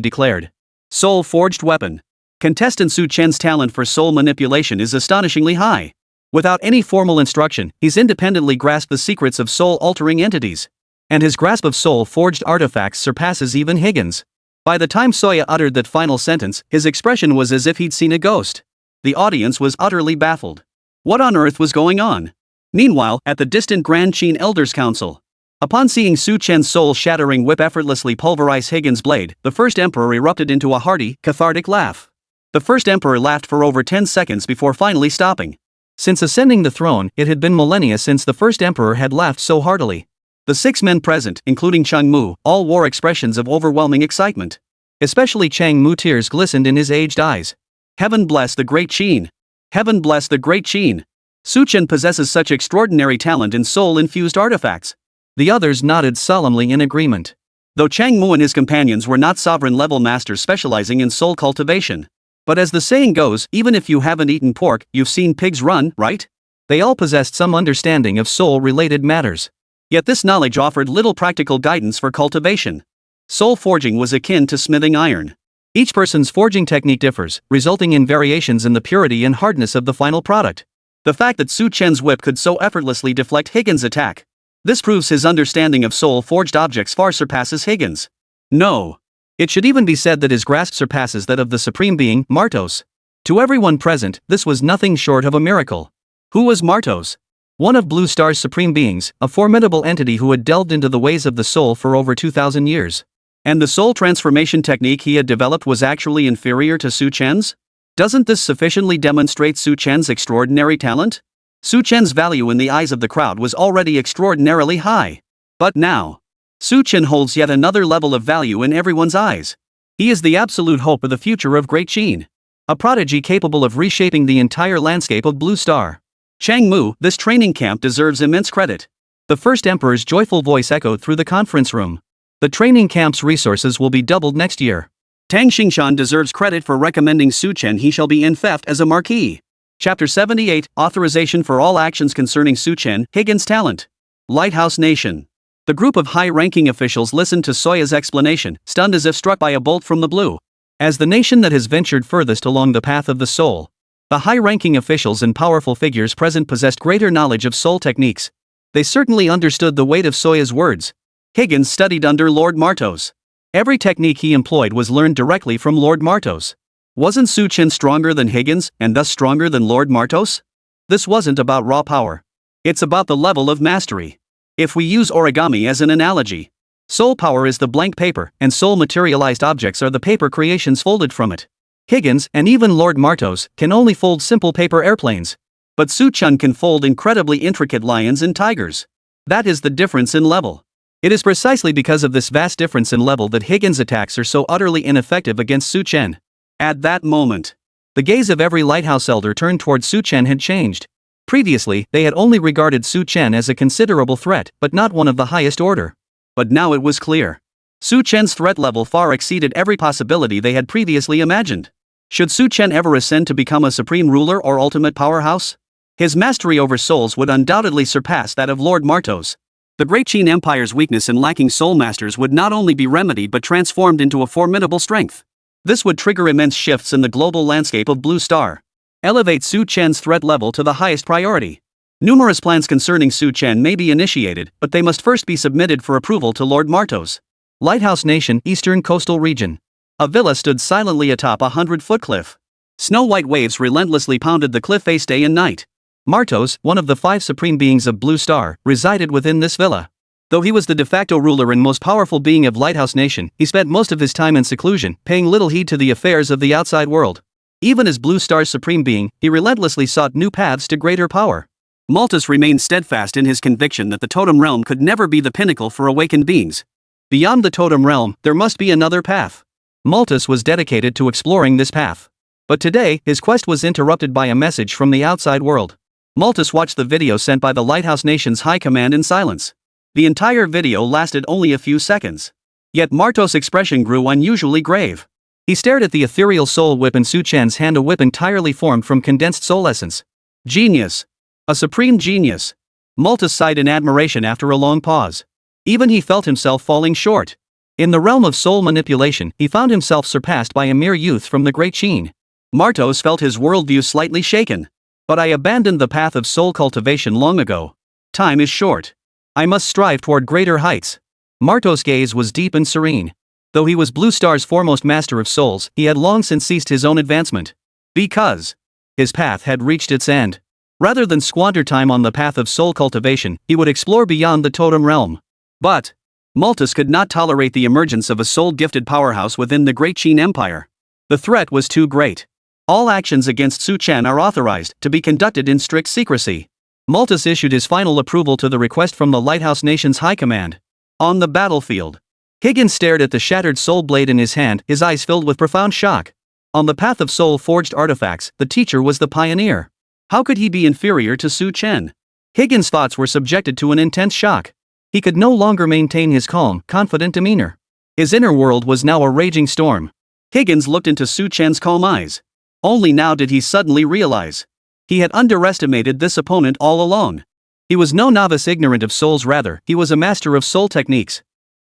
declared, "Soul-forged weapon. Contestant Su Chen's talent for soul manipulation is astonishingly high. Without any formal instruction, he's independently grasped the secrets of soul-altering entities. And his grasp of soul-forged artifacts surpasses even Higgins." By the time Soya uttered that final sentence, his expression was as if he'd seen a ghost. The audience was utterly baffled. What on earth was going on? Meanwhile, at the distant Grand Qin Elders Council, upon seeing Su Chen's soul-shattering whip effortlessly pulverize Higgins' blade, the first emperor erupted into a hearty, cathartic laugh. The first emperor laughed for over 10 seconds before finally stopping. Since ascending the throne, it had been millennia since the first emperor had laughed so heartily. The 6 men present, including Chang Mu, all wore expressions of overwhelming excitement. Especially Chang Mu, tears glistened in his aged eyes. Heaven bless the great Qin! Heaven bless the great Qin! Su Chen possesses such extraordinary talent in soul-infused artifacts. The others nodded solemnly in agreement. Though Chang Mu and his companions were not sovereign-level masters specializing in soul cultivation. But as the saying goes, even if you haven't eaten pork, you've seen pigs run, right? They all possessed some understanding of soul-related matters. Yet this knowledge offered little practical guidance for cultivation. Soul forging was akin to smithing iron. Each person's forging technique differs, resulting in variations in the purity and hardness of the final product. The fact that Su Chen's whip could so effortlessly deflect Higgins' attack. This proves his understanding of soul-forged objects far surpasses Higgins. No. It should even be said that his grasp surpasses that of the Supreme Being, Martos. To everyone present, this was nothing short of a miracle. Who was Martos? One of Blue Star's supreme beings, a formidable entity who had delved into the ways of the soul for over 2,000 years. And the soul transformation technique he had developed was actually inferior to Su Chen's? Doesn't this sufficiently demonstrate Su Chen's extraordinary talent? Su Chen's value in the eyes of the crowd was already extraordinarily high. But now, Su Chen holds yet another level of value in everyone's eyes. He is the absolute hope of the future of Great Qin. A prodigy capable of reshaping the entire landscape of Blue Star. Chang Mu, this training camp deserves immense credit. The first emperor's joyful voice echoed through the conference room. The training camp's resources will be doubled next year. Tang Xingshan deserves credit for recommending Su Chen. He shall be in theft as a marquis. Chapter 78, Authorization for all actions concerning Su Chen, Higgins' talent. Lighthouse Nation. The group of high-ranking officials listened to Soya's explanation, stunned as if struck by a bolt from the blue. As the nation that has ventured furthest along the path of the soul, the high-ranking officials and powerful figures present possessed greater knowledge of soul techniques. They certainly understood the weight of Soya's words. Higgins studied under Lord Martos. Every technique he employed was learned directly from Lord Martos. Wasn't Su Chen stronger than Higgins, and thus stronger than Lord Martos? This wasn't about raw power. It's about the level of mastery. If we use origami as an analogy, soul power is the blank paper, and soul materialized objects are the paper creations folded from it. Higgins, and even Lord Martos, can only fold simple paper airplanes. But Su Chen can fold incredibly intricate lions and tigers. That is the difference in level. It is precisely because of this vast difference in level that Higgins' attacks are so utterly ineffective against Su Chen. At that moment, the gaze of every lighthouse elder turned toward Su Chen had changed. Previously, they had only regarded Su Chen as a considerable threat, but not one of the highest order. But now it was clear. Su Chen's threat level far exceeded every possibility they had previously imagined. Should Su Chen ever ascend to become a supreme ruler or ultimate powerhouse? His mastery over souls would undoubtedly surpass that of Lord Martos. The Great Qin Empire's weakness in lacking soul masters would not only be remedied but transformed into a formidable strength. This would trigger immense shifts in the global landscape of Blue Star. Elevate Su Chen's threat level to the highest priority. Numerous plans concerning Su Chen may be initiated, but they must first be submitted for approval to Lord Martos. Lighthouse Nation, Eastern Coastal Region. A villa stood silently atop a 100-foot cliff. Snow-white waves relentlessly pounded the cliff face day and night. Martos, one of the 5 supreme beings of Blue Star, resided within this villa. Though he was the de facto ruler and most powerful being of Lighthouse Nation, he spent most of his time in seclusion, paying little heed to the affairs of the outside world. Even as Blue Star's supreme being, he relentlessly sought new paths to greater power. Maltus remained steadfast in his conviction that the totem realm could never be the pinnacle for awakened beings. Beyond the totem realm, there must be another path. Maltus was dedicated to exploring this path. But today, his quest was interrupted by a message from the outside world. Maltus watched the video sent by the Lighthouse Nation's High Command in silence. The entire video lasted only a few seconds. Yet Martos' expression grew unusually grave. He stared at the ethereal soul whip in Su Chen's hand, a whip entirely formed from condensed soul essence. Genius. A supreme genius. Maltus sighed in admiration after a long pause. Even he felt himself falling short. In the realm of soul manipulation, he found himself surpassed by a mere youth from the Great Qin. Martos felt his worldview slightly shaken. But I abandoned the path of soul cultivation long ago. Time is short. I must strive toward greater heights. Martos' gaze was deep and serene. Though he was Blue Star's foremost master of souls, he had long since ceased his own advancement. Because his path had reached its end. Rather than squander time on the path of soul cultivation, he would explore beyond the totem realm. But Maltus could not tolerate the emergence of a soul-gifted powerhouse within the Great Qin Empire. The threat was too great. All actions against Su Chen are authorized to be conducted in strict secrecy. Maltus issued his final approval to the request from the Lighthouse Nation's High Command. On the battlefield, Higgins stared at the shattered soul blade in his hand, his eyes filled with profound shock. On the path of soul-forged artifacts, the teacher was the pioneer. How could he be inferior to Su Chen? Higgins' thoughts were subjected to an intense shock. He could no longer maintain his calm, confident demeanor. His inner world was now a raging storm. Higgins looked into Su Chen's calm eyes. Only now did he suddenly realize. He had underestimated this opponent all along. He was no novice ignorant of souls, rather, he was a master of soul techniques.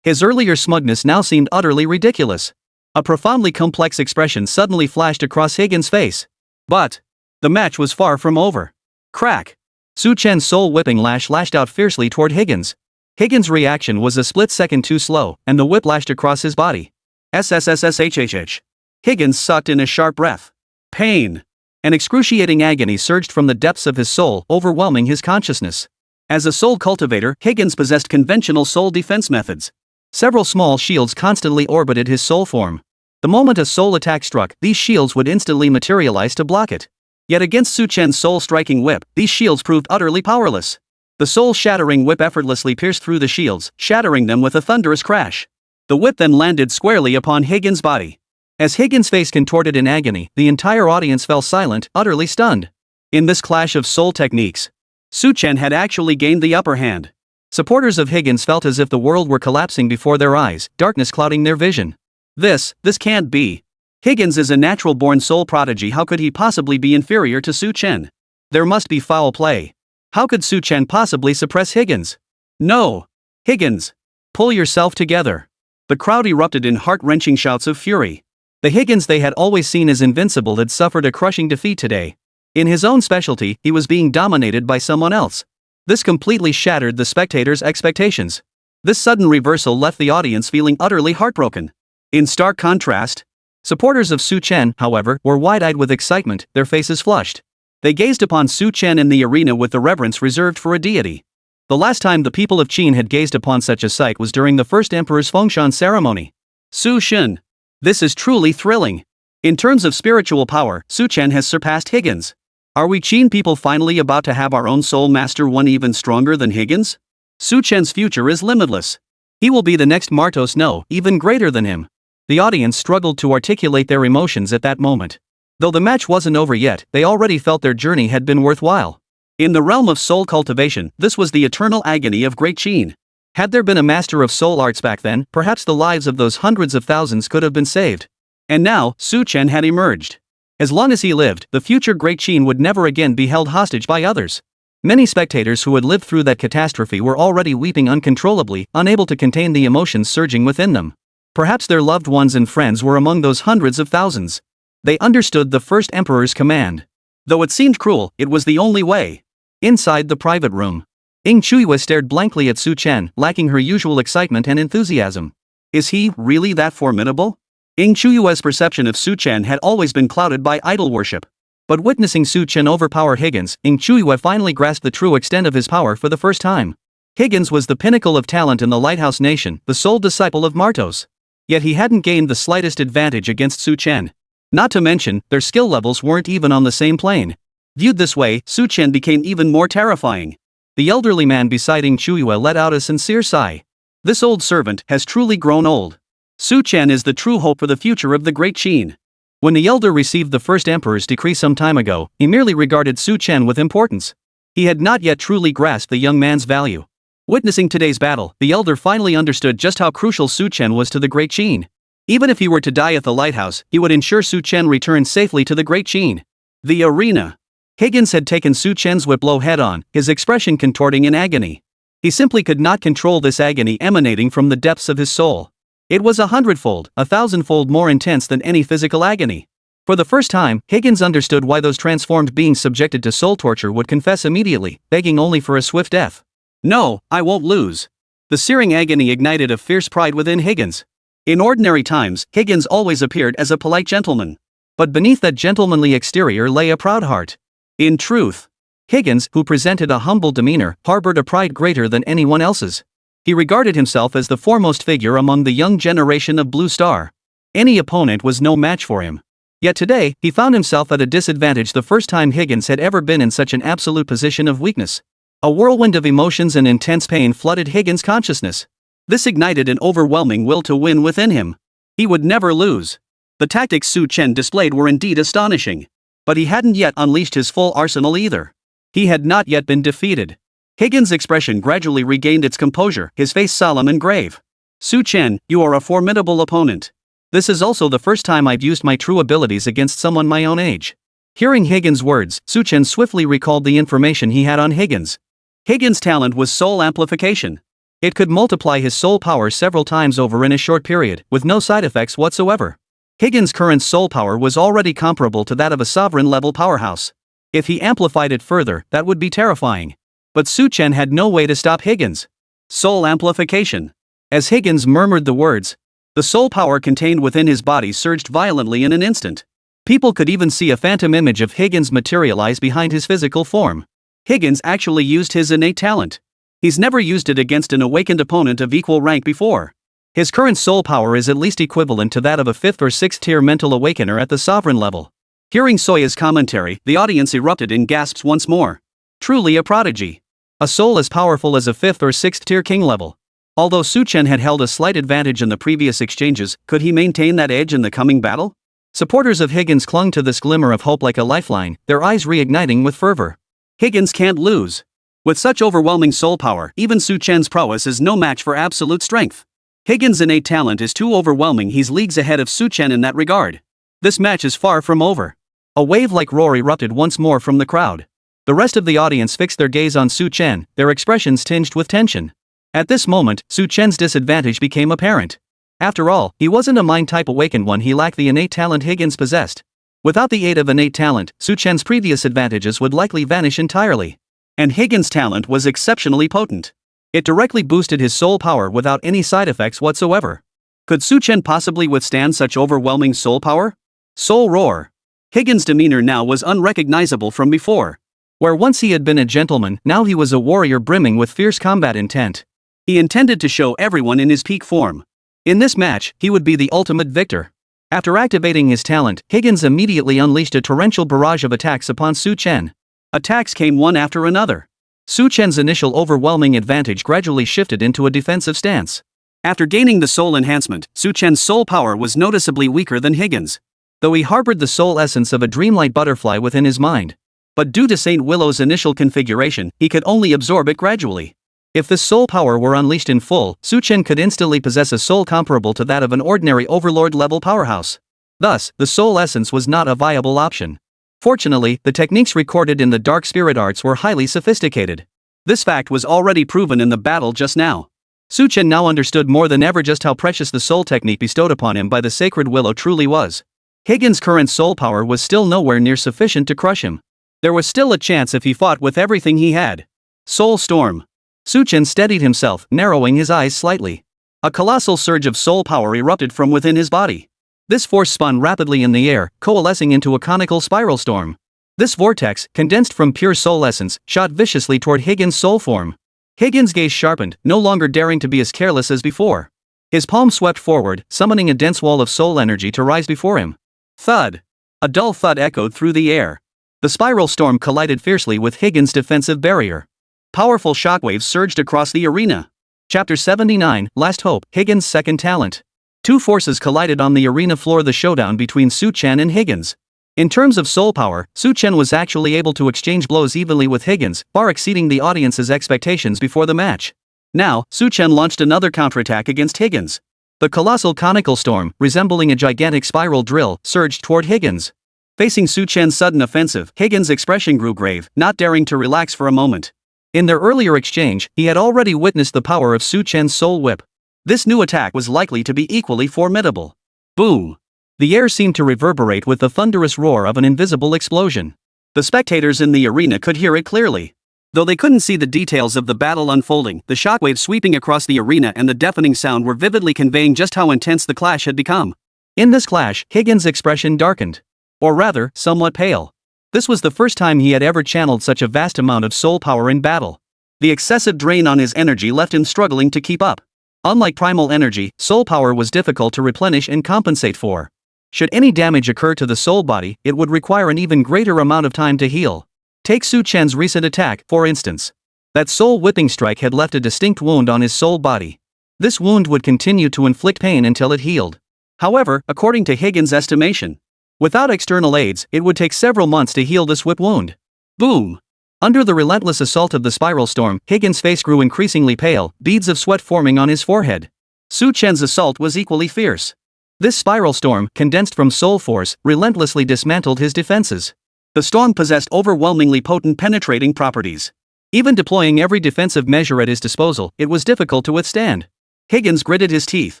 His earlier smugness now seemed utterly ridiculous. A profoundly complex expression suddenly flashed across Higgins' face. But the match was far from over. Crack! Su Chen's soul-whipping lash lashed out fiercely toward Higgins. Higgins' reaction was a split second too slow, and the whip lashed across his body. SSSSHHH. Higgins sucked in a sharp breath. Pain. An excruciating agony surged from the depths of his soul, overwhelming his consciousness. As a soul cultivator, Higgins possessed conventional soul defense methods. Several small shields constantly orbited his soul form. The moment a soul attack struck, these shields would instantly materialize to block it. Yet against Su Chen's soul-striking whip, these shields proved utterly powerless. The soul-shattering whip effortlessly pierced through the shields, shattering them with a thunderous crash. The whip then landed squarely upon Higgins' body. As Higgins' face contorted in agony, the entire audience fell silent, utterly stunned. In this clash of soul techniques, Su Chen had actually gained the upper hand. Supporters of Higgins felt as if the world were collapsing before their eyes, darkness clouding their vision. This can't be. Higgins is a natural-born soul prodigy. How could he possibly be inferior to Su Chen? There must be foul play. How could Su Chen possibly suppress Higgins? No. Higgins! Pull yourself together. The crowd erupted in heart-wrenching shouts of fury. The Higgins they had always seen as invincible had suffered a crushing defeat today. In his own specialty, he was being dominated by someone else. This completely shattered the spectators' expectations. This sudden reversal left the audience feeling utterly heartbroken. In stark contrast, supporters of Su Chen, however, were wide-eyed with excitement, their faces flushed. They gazed upon Su Chen in the arena with the reverence reserved for a deity. The last time the people of Qin had gazed upon such a sight was during the first emperor's Fengshan ceremony. Su Chen. This is truly thrilling. In terms of spiritual power, Su Chen has surpassed Higgins. Are we Qin people finally about to have our own soul master, one even stronger than Higgins? Su Chen's future is limitless. He will be the next Martos, no, even greater than him. The audience struggled to articulate their emotions at that moment. Though the match wasn't over yet, they already felt their journey had been worthwhile. In the realm of soul cultivation, this was the eternal agony of Great Qin. Had there been a master of soul arts back then, perhaps the lives of those hundreds of thousands could have been saved. And now, Su Chen had emerged. As long as he lived, the future Great Qin would never again be held hostage by others. Many spectators who had lived through that catastrophe were already weeping uncontrollably, unable to contain the emotions surging within them. Perhaps their loved ones and friends were among those hundreds of thousands. They understood the first emperor's command. Though it seemed cruel, it was the only way. Inside the private room, Ying Chuiyue stared blankly at Su Chen, lacking her usual excitement and enthusiasm. Is he really that formidable? Ying Chuiyue's perception of Su Chen had always been clouded by idol worship. But witnessing Su Chen overpower Higgins, Ying Chuiyue finally grasped the true extent of his power for the first time. Higgins was the pinnacle of talent in the Lighthouse Nation, the sole disciple of Martos. Yet he hadn't gained the slightest advantage against Su Chen. Not to mention, their skill levels weren't even on the same plane. Viewed this way, Su Chen became even more terrifying. The elderly man beside Ying Chuiyue let out a sincere sigh. This old servant has truly grown old. Su Chen is the true hope for the future of the Great Qin. When the elder received the first emperor's decree some time ago, he merely regarded Su Chen with importance. He had not yet truly grasped the young man's value. Witnessing today's battle, the elder finally understood just how crucial Su Chen was to the Great Qin. Even if he were to die at the lighthouse, he would ensure Su Chen returned safely to the Great Qin. The arena. Higgins had taken Su Chen's whip blow head-on, his expression contorting in agony. He simply could not control this agony emanating from the depths of his soul. It was 100-fold, 1,000-fold more intense than any physical agony. For the first time, Higgins understood why those transformed beings subjected to soul torture would confess immediately, begging only for a swift death. No, I won't lose. The searing agony ignited a fierce pride within Higgins. In ordinary times, Higgins always appeared as a polite gentleman. But beneath that gentlemanly exterior lay a proud heart. In truth, Higgins, who presented a humble demeanor, harbored a pride greater than anyone else's. He regarded himself as the foremost figure among the young generation of Blue Star. Any opponent was no match for him. Yet today, he found himself at a disadvantage the first time Higgins had ever been in such an absolute position of weakness. A whirlwind of emotions and intense pain flooded Higgins' consciousness. This ignited an overwhelming will to win within him. He would never lose. The tactics Su Chen displayed were indeed astonishing. But he hadn't yet unleashed his full arsenal either. He had not yet been defeated. Higgins' expression gradually regained its composure, his face solemn and grave. Su Chen, you are a formidable opponent. This is also the first time I've used my true abilities against someone my own age. Hearing Higgins' words, Su Chen swiftly recalled the information he had on Higgins. Higgins' talent was soul amplification. It could multiply his soul power several times over in a short period, with no side effects whatsoever. Higgins' current soul power was already comparable to that of a sovereign-level powerhouse. If he amplified it further, that would be terrifying. But Su Chen had no way to stop Higgins. Soul amplification. As Higgins murmured the words, the soul power contained within his body surged violently in an instant. People could even see a phantom image of Higgins materialize behind his physical form. Higgins actually used his innate talent. He's never used it against an awakened opponent of equal rank before. His current soul power is at least equivalent to that of a 5th or 6th tier mental awakener at the sovereign level. Hearing Soya's commentary, the audience erupted in gasps once more. Truly a prodigy. A soul as powerful as a 5th or 6th tier king level. Although Su Chen had held a slight advantage in the previous exchanges, could he maintain that edge in the coming battle? Supporters of Higgins clung to this glimmer of hope like a lifeline, their eyes reigniting with fervor. Higgins can't lose. With such overwhelming soul power, even Su Chen's prowess is no match for absolute strength. Higgins' innate talent is too overwhelming, he's leagues ahead of Su Chen in that regard. This match is far from over. A wave-like roar erupted once more from the crowd. The rest of the audience fixed their gaze on Su Chen, their expressions tinged with tension. At this moment, Su Chen's disadvantage became apparent. After all, he wasn't a mind-type awakened one, he lacked the innate talent Higgins possessed. Without the aid of innate talent, Su Chen's previous advantages would likely vanish entirely. And Higgins' talent was exceptionally potent. It directly boosted his soul power without any side effects whatsoever. Could Su Chen possibly withstand such overwhelming soul power? Soul Roar. Higgins' demeanor now was unrecognizable from before. Where once he had been a gentleman, now he was a warrior brimming with fierce combat intent. He intended to show everyone in his peak form. In this match, he would be the ultimate victor. After activating his talent, Higgins immediately unleashed a torrential barrage of attacks upon Su Chen. Attacks came one after another. Su Chen's initial overwhelming advantage gradually shifted into a defensive stance. After gaining the soul enhancement, Su Chen's soul power was noticeably weaker than Higgins. Though he harbored the soul essence of a dreamlight butterfly within his mind. But due to St. Willow's initial configuration, he could only absorb it gradually. If this soul power were unleashed in full, Su Chen could instantly possess a soul comparable to that of an ordinary overlord-level powerhouse. Thus, the soul essence was not a viable option. Fortunately, the techniques recorded in the dark spirit arts were highly sophisticated. This fact was already proven in the battle just now. Su Chen now understood more than ever just how precious the soul technique bestowed upon him by the sacred willow truly was. Higgins' current soul power was still nowhere near sufficient to crush him. There was still a chance if he fought with everything he had. Soul Storm. Su Chen steadied himself, narrowing his eyes slightly. A colossal surge of soul power erupted from within his body. This force spun rapidly in the air, coalescing into a conical spiral storm. This vortex, condensed from pure soul essence, shot viciously toward Higgins' soul form. Higgins' gaze sharpened, no longer daring to be as careless as before. His palm swept forward, summoning a dense wall of soul energy to rise before him. Thud! A dull thud echoed through the air. The spiral storm collided fiercely with Higgins' defensive barrier. Powerful shockwaves surged across the arena. Chapter 79, Last Hope, Higgins' second talent. Two forces collided on the arena floor, the showdown between Su Chen and Higgins. In terms of soul power, Su Chen was actually able to exchange blows evenly with Higgins, far exceeding the audience's expectations before the match. Now, Su Chen launched another counterattack against Higgins. The colossal conical storm, resembling a gigantic spiral drill, surged toward Higgins. Facing Su Chen's sudden offensive, Higgins' expression grew grave, not daring to relax for a moment. In their earlier exchange, he had already witnessed the power of Su Chen's soul whip. This new attack was likely to be equally formidable. Boom! The air seemed to reverberate with the thunderous roar of an invisible explosion. The spectators in the arena could hear it clearly. Though they couldn't see the details of the battle unfolding, the shockwaves sweeping across the arena and the deafening sound were vividly conveying just how intense the clash had become. In this clash, Higgins' expression darkened. Or rather, somewhat pale. This was the first time he had ever channeled such a vast amount of soul power in battle. The excessive drain on his energy left him struggling to keep up. Unlike primal energy, soul power was difficult to replenish and compensate for. Should any damage occur to the soul body, it would require an even greater amount of time to heal. Take Su Chen's recent attack, for instance. That soul whipping strike had left a distinct wound on his soul body. This wound would continue to inflict pain until it healed. However, according to Higgins' estimation, without external aids, it would take several months to heal this whip wound. Boom! Under the relentless assault of the spiral storm, Higgins' face grew increasingly pale, beads of sweat forming on his forehead. Su Chen's assault was equally fierce. This spiral storm, condensed from soul force, relentlessly dismantled his defenses. The storm possessed overwhelmingly potent penetrating properties. Even deploying every defensive measure at his disposal, it was difficult to withstand. Higgins gritted his teeth,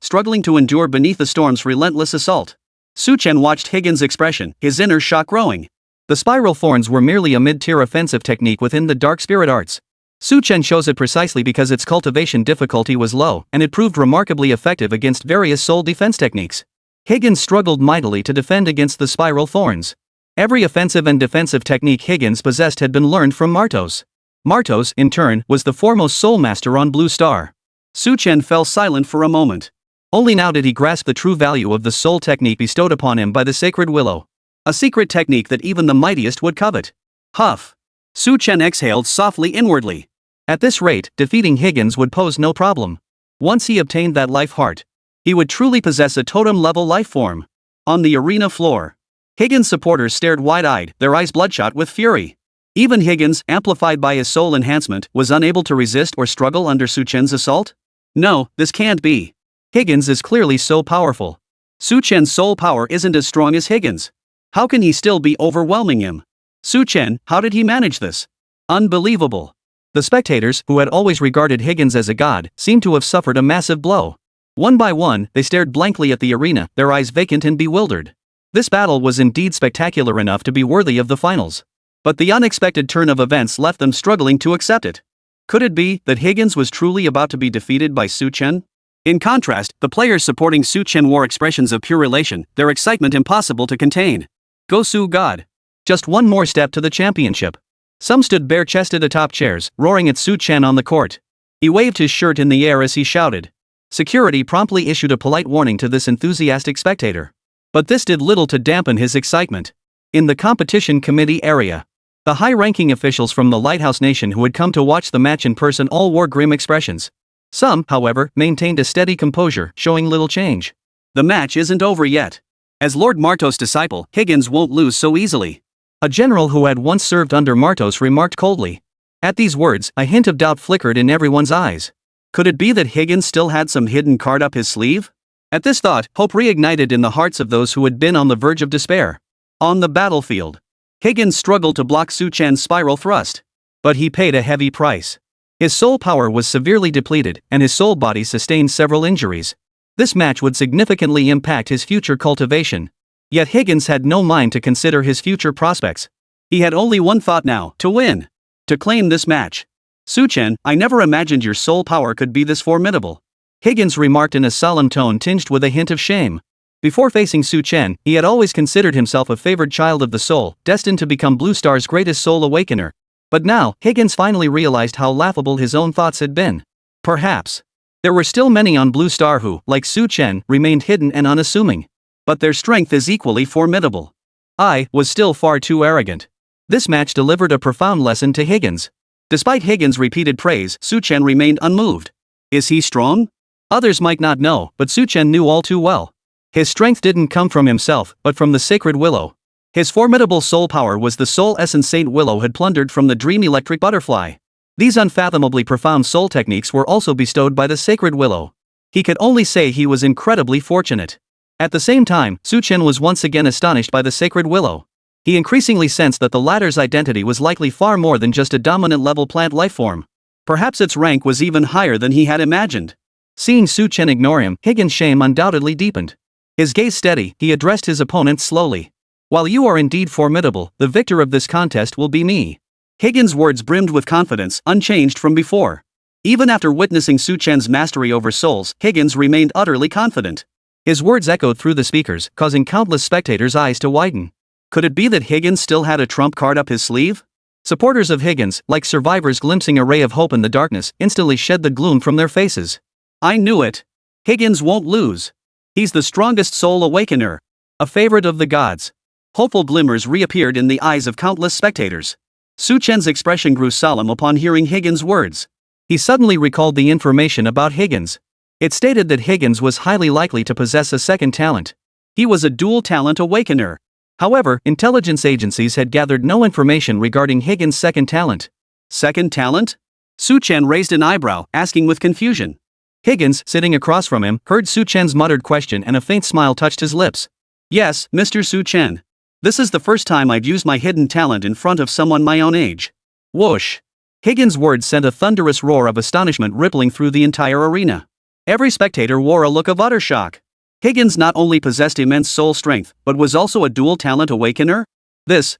struggling to endure beneath the storm's relentless assault. Su Chen watched Higgins' expression, his inner shock growing. The spiral thorns were merely a mid-tier offensive technique within the dark spirit arts. Su Chen chose it precisely because its cultivation difficulty was low, and it proved remarkably effective against various soul defense techniques. Higgins struggled mightily to defend against the spiral thorns. Every offensive and defensive technique Higgins possessed had been learned from Martos. Martos, in turn, was the foremost soul master on Blue Star. Su Chen fell silent for a moment. Only now did he grasp the true value of the soul technique bestowed upon him by the sacred willow. A secret technique that even the mightiest would covet. Huff! Su Chen exhaled softly inwardly. At this rate, defeating Higgins would pose no problem. Once he obtained that life heart, he would truly possess a totem-level life form. On the arena floor, Higgins' supporters stared wide-eyed, their eyes bloodshot with fury. Even Higgins, amplified by his soul enhancement, was unable to resist or struggle under Su Chen's assault? No, this can't be. Higgins is clearly so powerful. Su Chen's soul power isn't as strong as Higgins. How can he still be overwhelming him? Su Chen, how did he manage this? Unbelievable. The spectators, who had always regarded Higgins as a god, seemed to have suffered a massive blow. One by one, they stared blankly at the arena, their eyes vacant and bewildered. This battle was indeed spectacular enough to be worthy of the finals. But the unexpected turn of events left them struggling to accept it. Could it be that Higgins was truly about to be defeated by Chen? In contrast, the players supporting Chen wore expressions of pure elation, their excitement impossible to contain. Go God! Just one more step to the championship. Some stood bare-chested atop chairs, roaring at Chen on the court. He waved his shirt in the air as he shouted. Security promptly issued a polite warning to this enthusiastic spectator. But this did little to dampen his excitement. In the competition committee area, the high-ranking officials from the Lighthouse Nation who had come to watch the match in person all wore grim expressions. Some, however, maintained a steady composure, showing little change. The match isn't over yet. As Lord Martos' disciple, Higgins won't lose so easily. A general who had once served under Martos remarked coldly. At these words, a hint of doubt flickered in everyone's eyes. Could it be that Higgins still had some hidden card up his sleeve? At this thought, hope reignited in the hearts of those who had been on the verge of despair. On the battlefield, Higgins struggled to block Chen's spiral thrust. But he paid a heavy price. His soul power was severely depleted, and his soul body sustained several injuries. This match would significantly impact his future cultivation. Yet Higgins had no mind to consider his future prospects. He had only one thought now: to win. To claim this match. Chen, I never imagined your soul power could be this formidable. Higgins remarked in a solemn tone tinged with a hint of shame. Before facing Chen, he had always considered himself a favored child of the soul, destined to become Blue Star's greatest soul awakener. But now, Higgins finally realized how laughable his own thoughts had been. Perhaps there were still many on Blue Star who, like Chen, remained hidden and unassuming. But their strength is equally formidable. I was still far too arrogant. This match delivered a profound lesson to Higgins. Despite Higgins' repeated praise, Chen remained unmoved. Is he strong? Others might not know, but Chen knew all too well. His strength didn't come from himself, but from the sacred willow. His formidable soul power was the soul essence Saint Willow had plundered from the dream electric butterfly. These unfathomably profound soul techniques were also bestowed by the sacred willow. He could only say he was incredibly fortunate. At the same time, Chen was once again astonished by the sacred willow. He increasingly sensed that the latter's identity was likely far more than just a dominant-level plant lifeform. Perhaps its rank was even higher than he had imagined. Seeing Chen ignore him, Higgins' shame undoubtedly deepened. His gaze steady, he addressed his opponent slowly. While you are indeed formidable, the victor of this contest will be me. Higgins' words brimmed with confidence, unchanged from before. Even after witnessing Chen's mastery over souls, Higgins remained utterly confident. His words echoed through the speakers, causing countless spectators' eyes to widen. Could it be that Higgins still had a trump card up his sleeve? Supporters of Higgins, like survivors glimpsing a ray of hope in the darkness, instantly shed the gloom from their faces. I knew it. Higgins won't lose. He's the strongest soul awakener. A favorite of the gods. Hopeful glimmers reappeared in the eyes of countless spectators. Chen's expression grew solemn upon hearing Higgins' words. He suddenly recalled the information about Higgins. It stated that Higgins was highly likely to possess a second talent. He was a dual-talent awakener. However, intelligence agencies had gathered no information regarding Higgins' second talent. Second talent? Chen raised an eyebrow, asking with confusion. Higgins, sitting across from him, heard Chen's muttered question and a faint smile touched his lips. Yes, Mr. Chen. This is the first time I've used my hidden talent in front of someone my own age. Whoosh! Higgins' words sent a thunderous roar of astonishment rippling through the entire arena. Every spectator wore a look of utter shock. Higgins not only possessed immense soul strength, but was also a dual-talent awakener?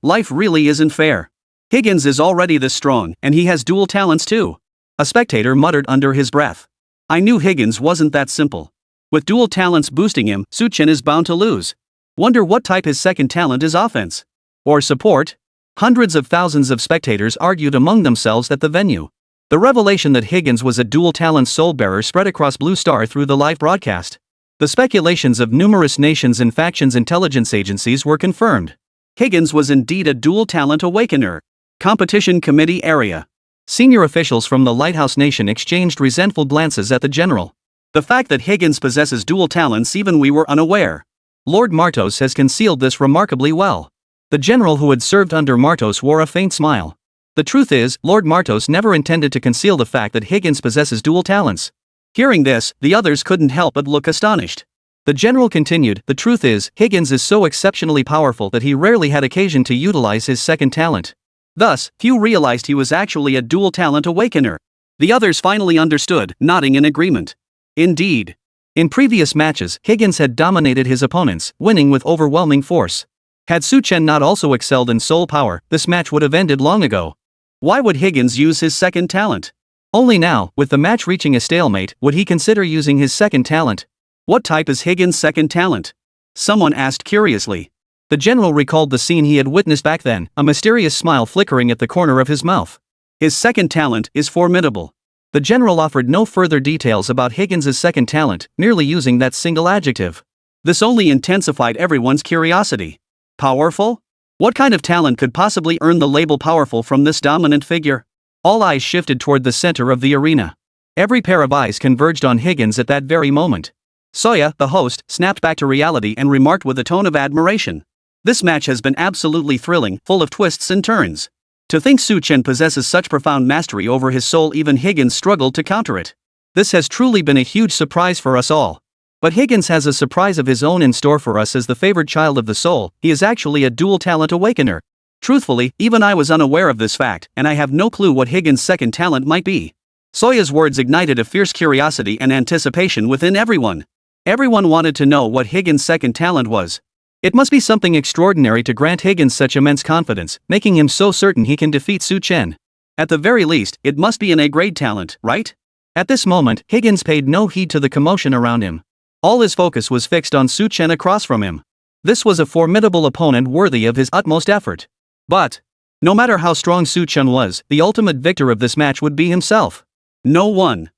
Life really isn't fair. Higgins is already this strong, and he has dual talents too. A spectator muttered under his breath. I knew Higgins wasn't that simple. With dual talents boosting him, Chen is bound to lose. Wonder what type his second talent is: offense or support? Hundreds of thousands of spectators argued among themselves at the venue. The revelation that Higgins was a dual-talent soul-bearer spread across Blue Star through the live broadcast. The speculations of numerous nations and factions' intelligence agencies were confirmed. Higgins was indeed a dual-talent awakener. Competition committee area. Senior officials from the Lighthouse Nation exchanged resentful glances at the general. The fact that Higgins possesses dual talents, even we were unaware. Lord Martos has concealed this remarkably well. The general who had served under Martos wore a faint smile. The truth is, Lord Martos never intended to conceal the fact that Higgins possesses dual talents. Hearing this, the others couldn't help but look astonished. The general continued, the truth is, Higgins is so exceptionally powerful that he rarely had occasion to utilize his second talent. Thus, few realized he was actually a dual talent awakener. The others finally understood, nodding in agreement. Indeed. In previous matches, Higgins had dominated his opponents, winning with overwhelming force. Had Chen not also excelled in soul power, this match would have ended long ago. Why would Higgins use his second talent? Only now, with the match reaching a stalemate, would he consider using his second talent. What type is Higgins' second talent? Someone asked curiously. The general recalled the scene he had witnessed back then, a mysterious smile flickering at the corner of his mouth. His second talent is formidable. The general offered no further details about Higgins' second talent, merely using that single adjective. This only intensified everyone's curiosity. Powerful? What kind of talent could possibly earn the label powerful from this dominant figure? All eyes shifted toward the center of the arena. Every pair of eyes converged on Higgins at that very moment. Soya, the host, snapped back to reality and remarked with a tone of admiration. This match has been absolutely thrilling, full of twists and turns. To think Chen possesses such profound mastery over his soul, even Higgins struggled to counter it. This has truly been a huge surprise for us all. But Higgins has a surprise of his own in store for us as the favored child of the soul. He is actually a dual talent awakener. Truthfully, even I was unaware of this fact, and I have no clue what Higgins' second talent might be. Soya's words ignited a fierce curiosity and anticipation within everyone. Everyone wanted to know what Higgins' second talent was. It must be something extraordinary to grant Higgins such immense confidence, making him so certain he can defeat Chen. At the very least, it must be an A-grade talent, right? At this moment, Higgins paid no heed to the commotion around him. All his focus was fixed on Chen across from him. This was a formidable opponent worthy of his utmost effort. But, no matter how strong Chen was, the ultimate victor of this match would be himself. No one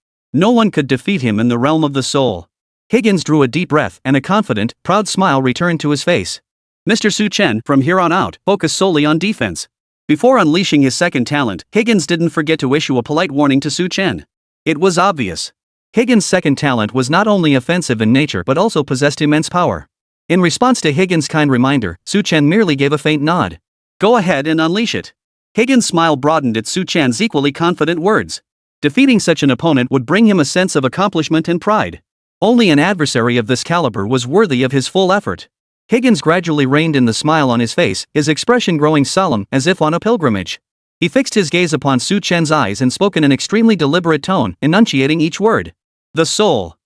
could defeat him in the realm of the soul. Higgins drew a deep breath and a confident, proud smile returned to his face. Mr. Chen, from here on out, focus solely on defense. Before unleashing his second talent, Higgins didn't forget to issue a polite warning to Chen. It was obvious. Higgins' second talent was not only offensive in nature but also possessed immense power. In response to Higgins' kind reminder, Chen merely gave a faint nod. Go ahead and unleash it. Higgins' smile broadened at Chen's equally confident words. Defeating such an opponent would bring him a sense of accomplishment and pride. Only an adversary of this caliber was worthy of his full effort. Higgins gradually reined in the smile on his face, his expression growing solemn as if on a pilgrimage. He fixed his gaze upon Chen's eyes and spoke in an extremely deliberate tone, enunciating each word. The soul.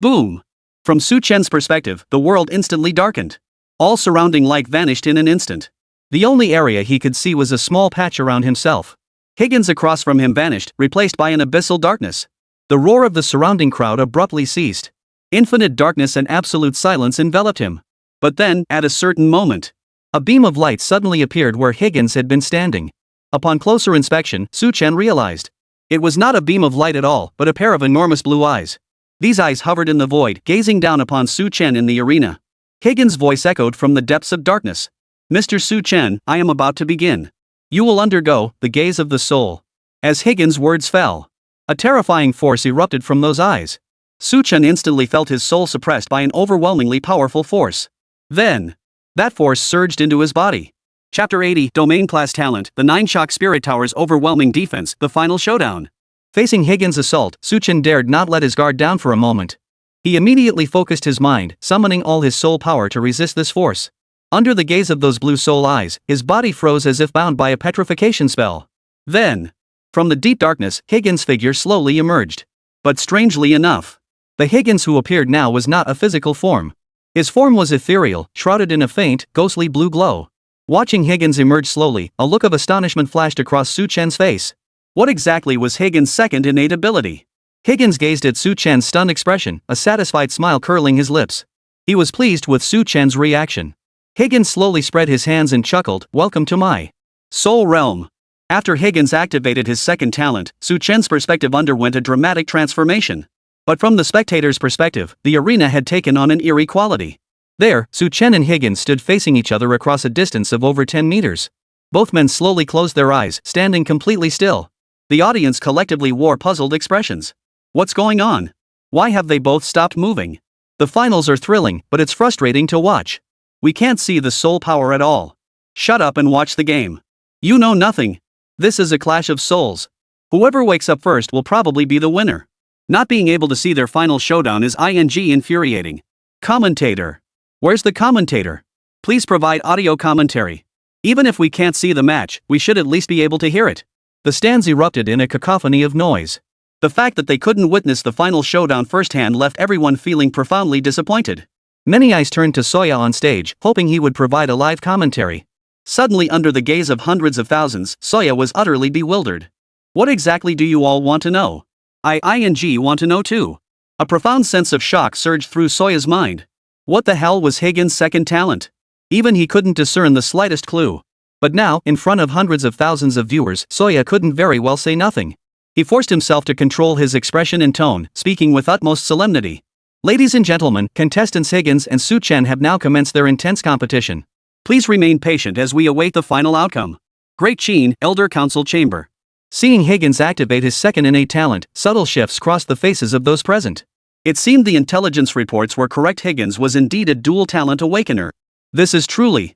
Boom. From Chen's perspective, the world instantly darkened. All surrounding light vanished in an instant. The only area he could see was a small patch around himself. Higgins across from him vanished, replaced by an abyssal darkness. The roar of the surrounding crowd abruptly ceased. Infinite darkness and absolute silence enveloped him. But then, at a certain moment, a beam of light suddenly appeared where Higgins had been standing. Upon closer inspection, Chen realized. It was not a beam of light at all, but a pair of enormous blue eyes. These eyes hovered in the void, gazing down upon Chen in the arena. Higgins' voice echoed from the depths of darkness. Mr. Chen, I am about to begin. You will undergo the gaze of the soul. As Higgins' words fell, a terrifying force erupted from those eyes. Chen instantly felt his soul suppressed by an overwhelmingly powerful force. Then, that force surged into his body. Chapter 80, Domain Class Talent, the 9-Shock Spirit Tower's Overwhelming Defense, the Final Showdown. Facing Higgins' assault, Chen dared not let his guard down for a moment. He immediately focused his mind, summoning all his soul power to resist this force. Under the gaze of those blue soul eyes, his body froze as if bound by a petrification spell. Then, from the deep darkness, Higgins' figure slowly emerged. But strangely enough, the Higgins who appeared now was not a physical form. His form was ethereal, shrouded in a faint, ghostly blue glow. Watching Higgins emerge slowly, a look of astonishment flashed across Chen's face. What exactly was Higgins' second innate ability? Higgins gazed at Chen's stunned expression, a satisfied smile curling his lips. He was pleased with Chen's reaction. Higgins slowly spread his hands and chuckled, "Welcome to my soul realm." After Higgins activated his second talent, Chen's perspective underwent a dramatic transformation. But from the spectator's perspective, the arena had taken on an eerie quality. There, Chen and Higgins stood facing each other across a distance of over 10 meters. Both men slowly closed their eyes, standing completely still. The audience collectively wore puzzled expressions. What's going on? Why have they both stopped moving? The finals are thrilling, but it's frustrating to watch. We can't see the soul power at all. Shut up and watch the game. You know nothing. This is a clash of souls. Whoever wakes up first will probably be the winner. Not being able to see their final showdown is infuriating. Commentator. Where's the commentator? Please provide audio commentary. Even if we can't see the match, we should at least be able to hear it. The stands erupted in a cacophony of noise. The fact that they couldn't witness the final showdown firsthand left everyone feeling profoundly disappointed. Many eyes turned to Soya on stage, hoping he would provide a live commentary. Suddenly, under the gaze of hundreds of thousands, Soya was utterly bewildered. What exactly do you all want to know? I want to know too. A profound sense of shock surged through Soya's mind. What the hell was Higgins' second talent? Even he couldn't discern the slightest clue. But now, in front of hundreds of thousands of viewers, Soya couldn't very well say nothing. He forced himself to control his expression and tone, speaking with utmost solemnity. Ladies and gentlemen, contestants Higgins and Chen have now commenced their intense competition. Please remain patient as we await the final outcome. Great Chen, Elder Council Chamber. Seeing Higgins activate his second innate talent, subtle shifts crossed the faces of those present. It seemed the intelligence reports were correct. Higgins was indeed a dual talent awakener. This is truly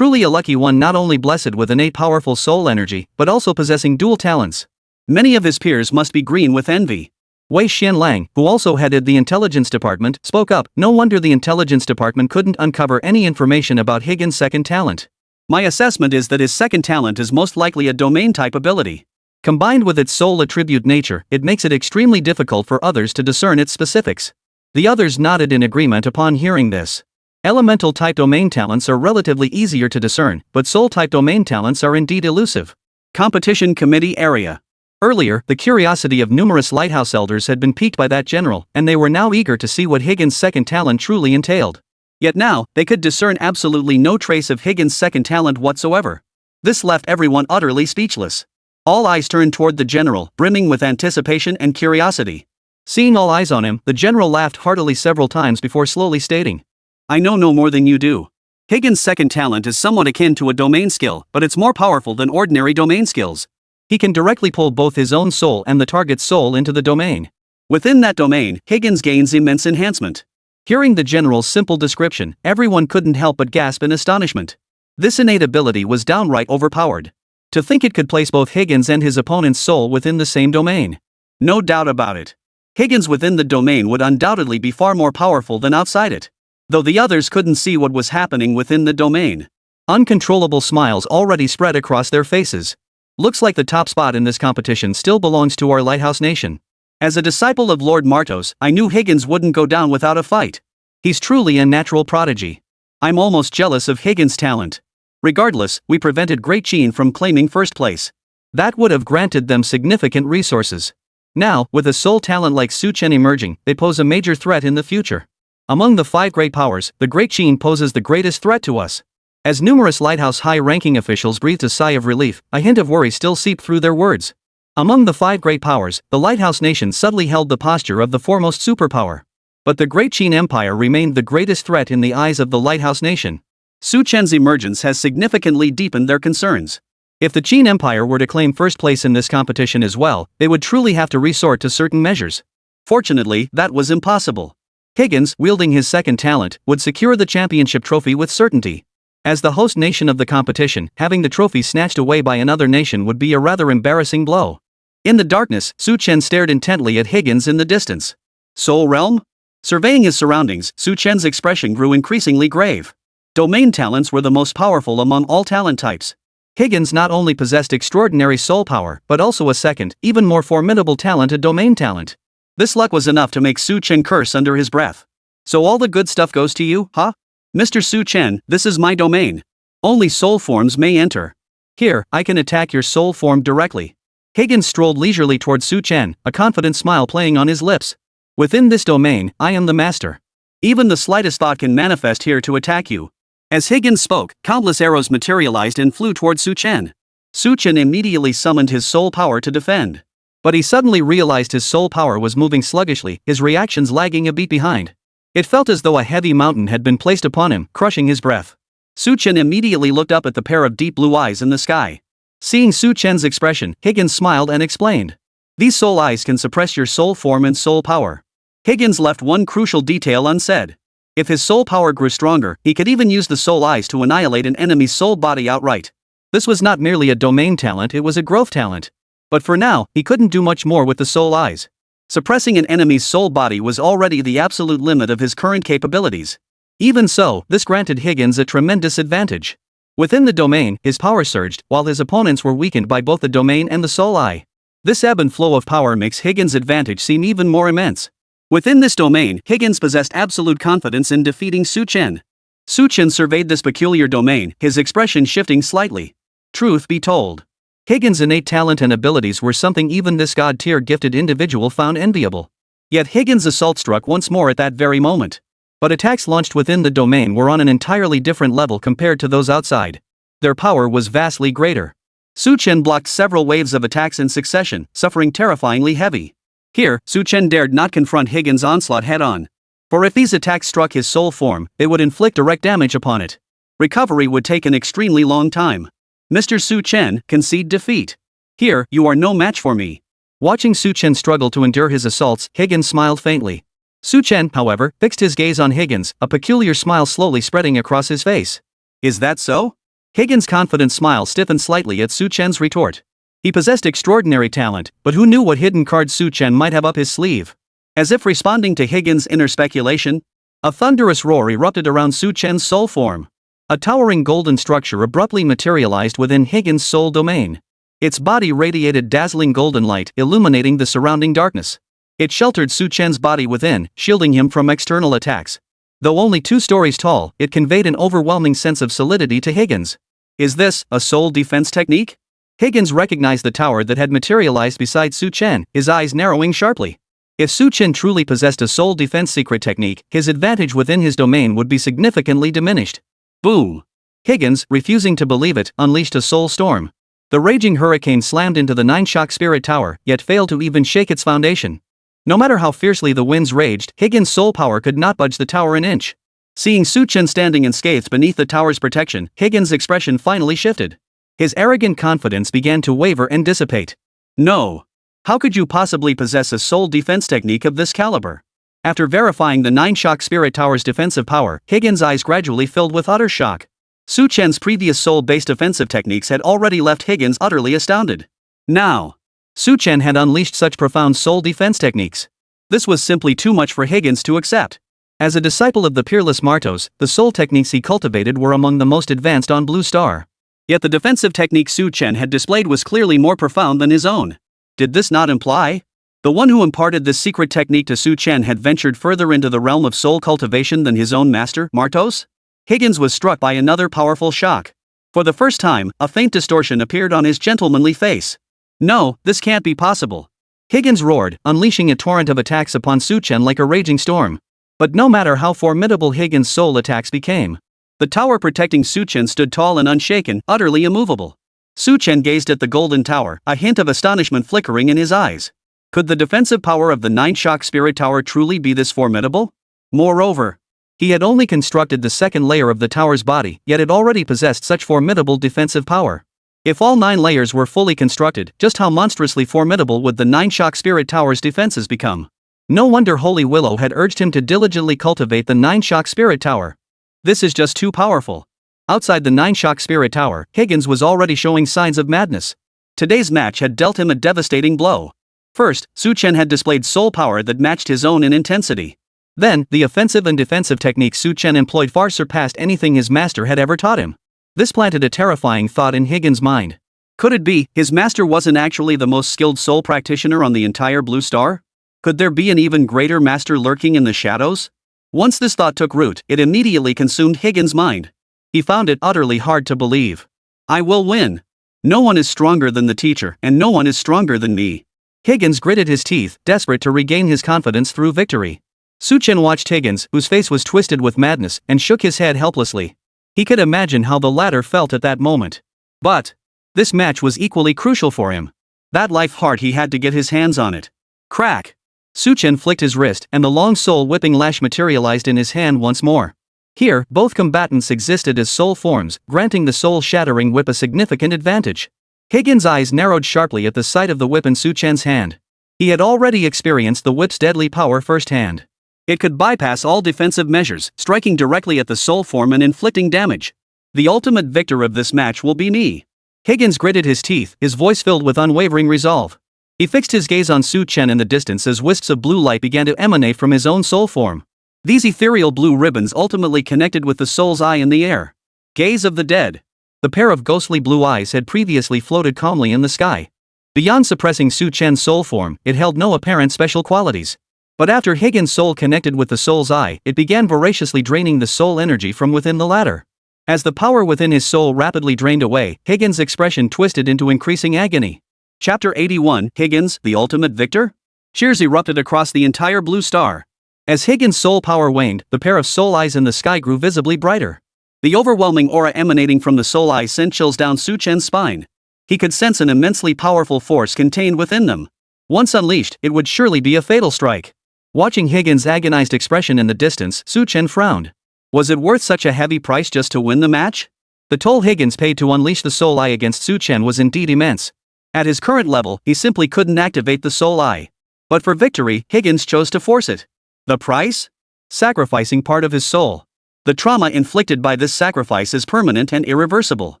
a lucky one, not only blessed with innate powerful soul energy, but also possessing dual talents. Many of his peers must be green with envy. Wei Xianlang, who also headed the intelligence department, spoke up. No wonder the intelligence department couldn't uncover any information about Higgins' second talent. My assessment is that his second talent is most likely a domain-type ability. Combined with its soul attribute nature, it makes it extremely difficult for others to discern its specifics. The others nodded in agreement upon hearing this. Elemental-type domain talents are relatively easier to discern, but soul-type domain talents are indeed elusive. Competition Committee Area. Earlier, the curiosity of numerous lighthouse elders had been piqued by that general, and they were now eager to see what Higgins' second talent truly entailed. Yet now, they could discern absolutely no trace of Higgins' second talent whatsoever. This left everyone utterly speechless. All eyes turned toward the general, brimming with anticipation and curiosity. Seeing all eyes on him, the general laughed heartily several times before slowly stating, I know no more than you do. Higgins' second talent is somewhat akin to a domain skill, but it's more powerful than ordinary domain skills. He can directly pull both his own soul and the target's soul into the domain. Within that domain, Higgins gains immense enhancement. Hearing the general's simple description, everyone couldn't help but gasp in astonishment. This innate ability was downright overpowered. To think it could place both Higgins and his opponent's soul within the same domain. No doubt about it. Higgins within the domain would undoubtedly be far more powerful than outside it. Though the others couldn't see what was happening within the domain. Uncontrollable smiles already spread across their faces. Looks like the top spot in this competition still belongs to our lighthouse nation. As a disciple of Lord Martos, I knew Higgins wouldn't go down without a fight. He's truly a natural prodigy. I'm almost jealous of Higgins' talent. Regardless, we prevented Great Chen from claiming first place. That would have granted them significant resources. Now, with a soul talent like Chen emerging, they pose a major threat in the future. Among the 5 great powers, the Great Chen poses the greatest threat to us. As numerous lighthouse high-ranking officials breathed a sigh of relief, a hint of worry still seeped through their words. Among the 5 great powers, the lighthouse nation subtly held the posture of the foremost superpower. But the Great Chen Empire remained the greatest threat in the eyes of the lighthouse nation. Chen's emergence has significantly deepened their concerns. If the Chen Empire were to claim first place in this competition as well, they would truly have to resort to certain measures. Fortunately, that was impossible. Higgins, wielding his second talent, would secure the championship trophy with certainty. As the host nation of the competition, having the trophy snatched away by another nation would be a rather embarrassing blow. In the darkness, Chen stared intently at Higgins in the distance. Soul Realm? Surveying his surroundings, Chen's expression grew increasingly grave. Domain talents were the most powerful among all talent types. Higgins not only possessed extraordinary soul power, but also a second, even more formidable talent, a domain talent. This luck was enough to make Chen curse under his breath. So all the good stuff goes to you, huh? Mr. Chen, this is my domain. Only soul forms may enter. Here, I can attack your soul form directly. Higgins strolled leisurely towards Chen, a confident smile playing on his lips. Within this domain, I am the master. Even the slightest thought can manifest here to attack you. As Higgins spoke, countless arrows materialized and flew towards Chen. Chen immediately summoned his soul power to defend. But he suddenly realized his soul power was moving sluggishly, his reactions lagging a beat behind. It felt as though a heavy mountain had been placed upon him, crushing his breath. Chen immediately looked up at the pair of deep blue eyes in the sky. Seeing Chen's expression, Higgins smiled and explained. These soul eyes can suppress your soul form and soul power. Higgins left one crucial detail unsaid. If his soul power grew stronger, he could even use the soul eyes to annihilate an enemy's soul body outright. This was not merely a domain talent, it was a growth talent. But for now, he couldn't do much more with the soul eyes. Suppressing an enemy's soul body was already the absolute limit of his current capabilities. Even so, this granted Higgins a tremendous advantage. Within the domain, his power surged, while his opponents were weakened by both the domain and the soul eye. This ebb and flow of power makes Higgins' advantage seem even more immense. Within this domain, Higgins possessed absolute confidence in defeating Su Chen. Su Chen surveyed this peculiar domain, his expression shifting slightly. Truth be told, Higgins' innate talent and abilities were something even this god-tier gifted individual found enviable. Yet Higgins' assault struck once more at that very moment. But attacks launched within the domain were on an entirely different level compared to those outside. Their power was vastly greater. Su Chen blocked several waves of attacks in succession, suffering terrifyingly heavy. Here, Su Chen dared not confront Higgins' onslaught head-on. For if these attacks struck his soul form, it would inflict direct damage upon it. Recovery would take an extremely long time. Mr. Su Chen, concede defeat. Here, you are no match for me. Watching Su Chen struggle to endure his assaults, Higgins smiled faintly. Su Chen, however, fixed his gaze on Higgins, a peculiar smile slowly spreading across his face. Is that so? Higgins' confident smile stiffened slightly at Su Chen's retort. He possessed extraordinary talent, but who knew what hidden cards Su Chen might have up his sleeve? As if responding to Higgins' inner speculation, a thunderous roar erupted around Su Chen's soul form. A towering golden structure abruptly materialized within Higgins' soul domain. Its body radiated dazzling golden light, illuminating the surrounding darkness. It sheltered Su Chen's body within, shielding him from external attacks. Though only 2 stories tall, it conveyed an overwhelming sense of solidity to Higgins. Is this a soul defense technique? Higgins recognized the tower that had materialized beside Su Chen, his eyes narrowing sharply. If Su Chen truly possessed a soul defense secret technique, his advantage within his domain would be significantly diminished. Boom! Higgins, refusing to believe it, unleashed a soul storm. The raging hurricane slammed into the 9-shock spirit tower, yet failed to even shake its foundation. No matter how fiercely the winds raged, Higgins' soul power could not budge the tower an inch. Seeing Su Chen standing unscathed beneath the tower's protection, Higgins' expression finally shifted. His arrogant confidence began to waver and dissipate. No. How could you possibly possess a soul defense technique of this caliber? After verifying the 9-shock spirit tower's defensive power, Higgins' eyes gradually filled with utter shock. Su Chen's previous soul-based offensive techniques had already left Higgins utterly astounded. Now, Su Chen had unleashed such profound soul defense techniques. This was simply too much for Higgins to accept. As a disciple of the peerless Martos, the soul techniques he cultivated were among the most advanced on Blue Star. Yet the defensive technique Su Chen had displayed was clearly more profound than his own. Did this not imply? The one who imparted this secret technique to Su Chen had ventured further into the realm of soul cultivation than his own master, Martos? Higgins was struck by another powerful shock. For the first time, a faint distortion appeared on his gentlemanly face. No, this can't be possible. Higgins roared, unleashing a torrent of attacks upon Su Chen like a raging storm. But no matter how formidable Higgins' soul attacks became, the tower protecting Su Chen stood tall and unshaken, utterly immovable. Su Chen gazed at the golden tower, a hint of astonishment flickering in his eyes. Could the defensive power of the 9-shock spirit tower truly be this formidable? Moreover, he had only constructed the second layer of the tower's body, yet it already possessed such formidable defensive power. If all 9 layers were fully constructed, just how monstrously formidable would the 9-shock spirit tower's defenses become? No wonder Holy Willow had urged him to diligently cultivate the 9-shock spirit tower. This is just too powerful. Outside the 9-shock spirit tower, Higgins was already showing signs of madness. Today's match had dealt him a devastating blow. First, Su Chen had displayed soul power that matched his own in intensity. Then, the offensive and defensive techniques Su Chen employed far surpassed anything his master had ever taught him. This planted a terrifying thought in Higgins' mind. Could it be, his master wasn't actually the most skilled soul practitioner on the entire Blue Star? Could there be an even greater master lurking in the shadows? Once this thought took root, it immediately consumed Higgins' mind. He found it utterly hard to believe. I will win. No one is stronger than the teacher, and no one is stronger than me. Higgins gritted his teeth, desperate to regain his confidence through victory. Su Chen watched Higgins, whose face was twisted with madness, and shook his head helplessly. He could imagine how the latter felt at that moment. But this match was equally crucial for him. That life heart he had to get his hands on it. Crack! Su Chen flicked his wrist, and the long soul-whipping lash materialized in his hand once more. Here, both combatants existed as soul forms, granting the soul-shattering whip a significant advantage. Higgins' eyes narrowed sharply at the sight of the whip in Su Chen's hand. He had already experienced the whip's deadly power firsthand. It could bypass all defensive measures, striking directly at the soul form and inflicting damage. The ultimate victor of this match will be me. Higgins gritted his teeth, his voice filled with unwavering resolve. He fixed his gaze on Su Chen in the distance as wisps of blue light began to emanate from his own soul form. These ethereal blue ribbons ultimately connected with the soul's eye in the air. Gaze of the dead. The pair of ghostly blue eyes had previously floated calmly in the sky. Beyond suppressing Su Chen's soul form, it held no apparent special qualities. But after Higgins' soul connected with the soul's eye, it began voraciously draining the soul energy from within the latter. As the power within his soul rapidly drained away, Higgins' expression twisted into increasing agony. Chapter 81, Higgins, the Ultimate Victor? Cheers erupted across the entire blue star. As Higgins' soul power waned, the pair of soul eyes in the sky grew visibly brighter. The overwhelming aura emanating from the soul eyes sent chills down Su Chen's spine. He could sense an immensely powerful force contained within them. Once unleashed, it would surely be a fatal strike. Watching Higgins' agonized expression in the distance, Su Chen frowned. Was it worth such a heavy price just to win the match? The toll Higgins paid to unleash the soul eye against Su Chen was indeed immense. At his current level, he simply couldn't activate the soul eye. But for victory, Higgins chose to force it. The price? Sacrificing part of his soul. The trauma inflicted by this sacrifice is permanent and irreversible.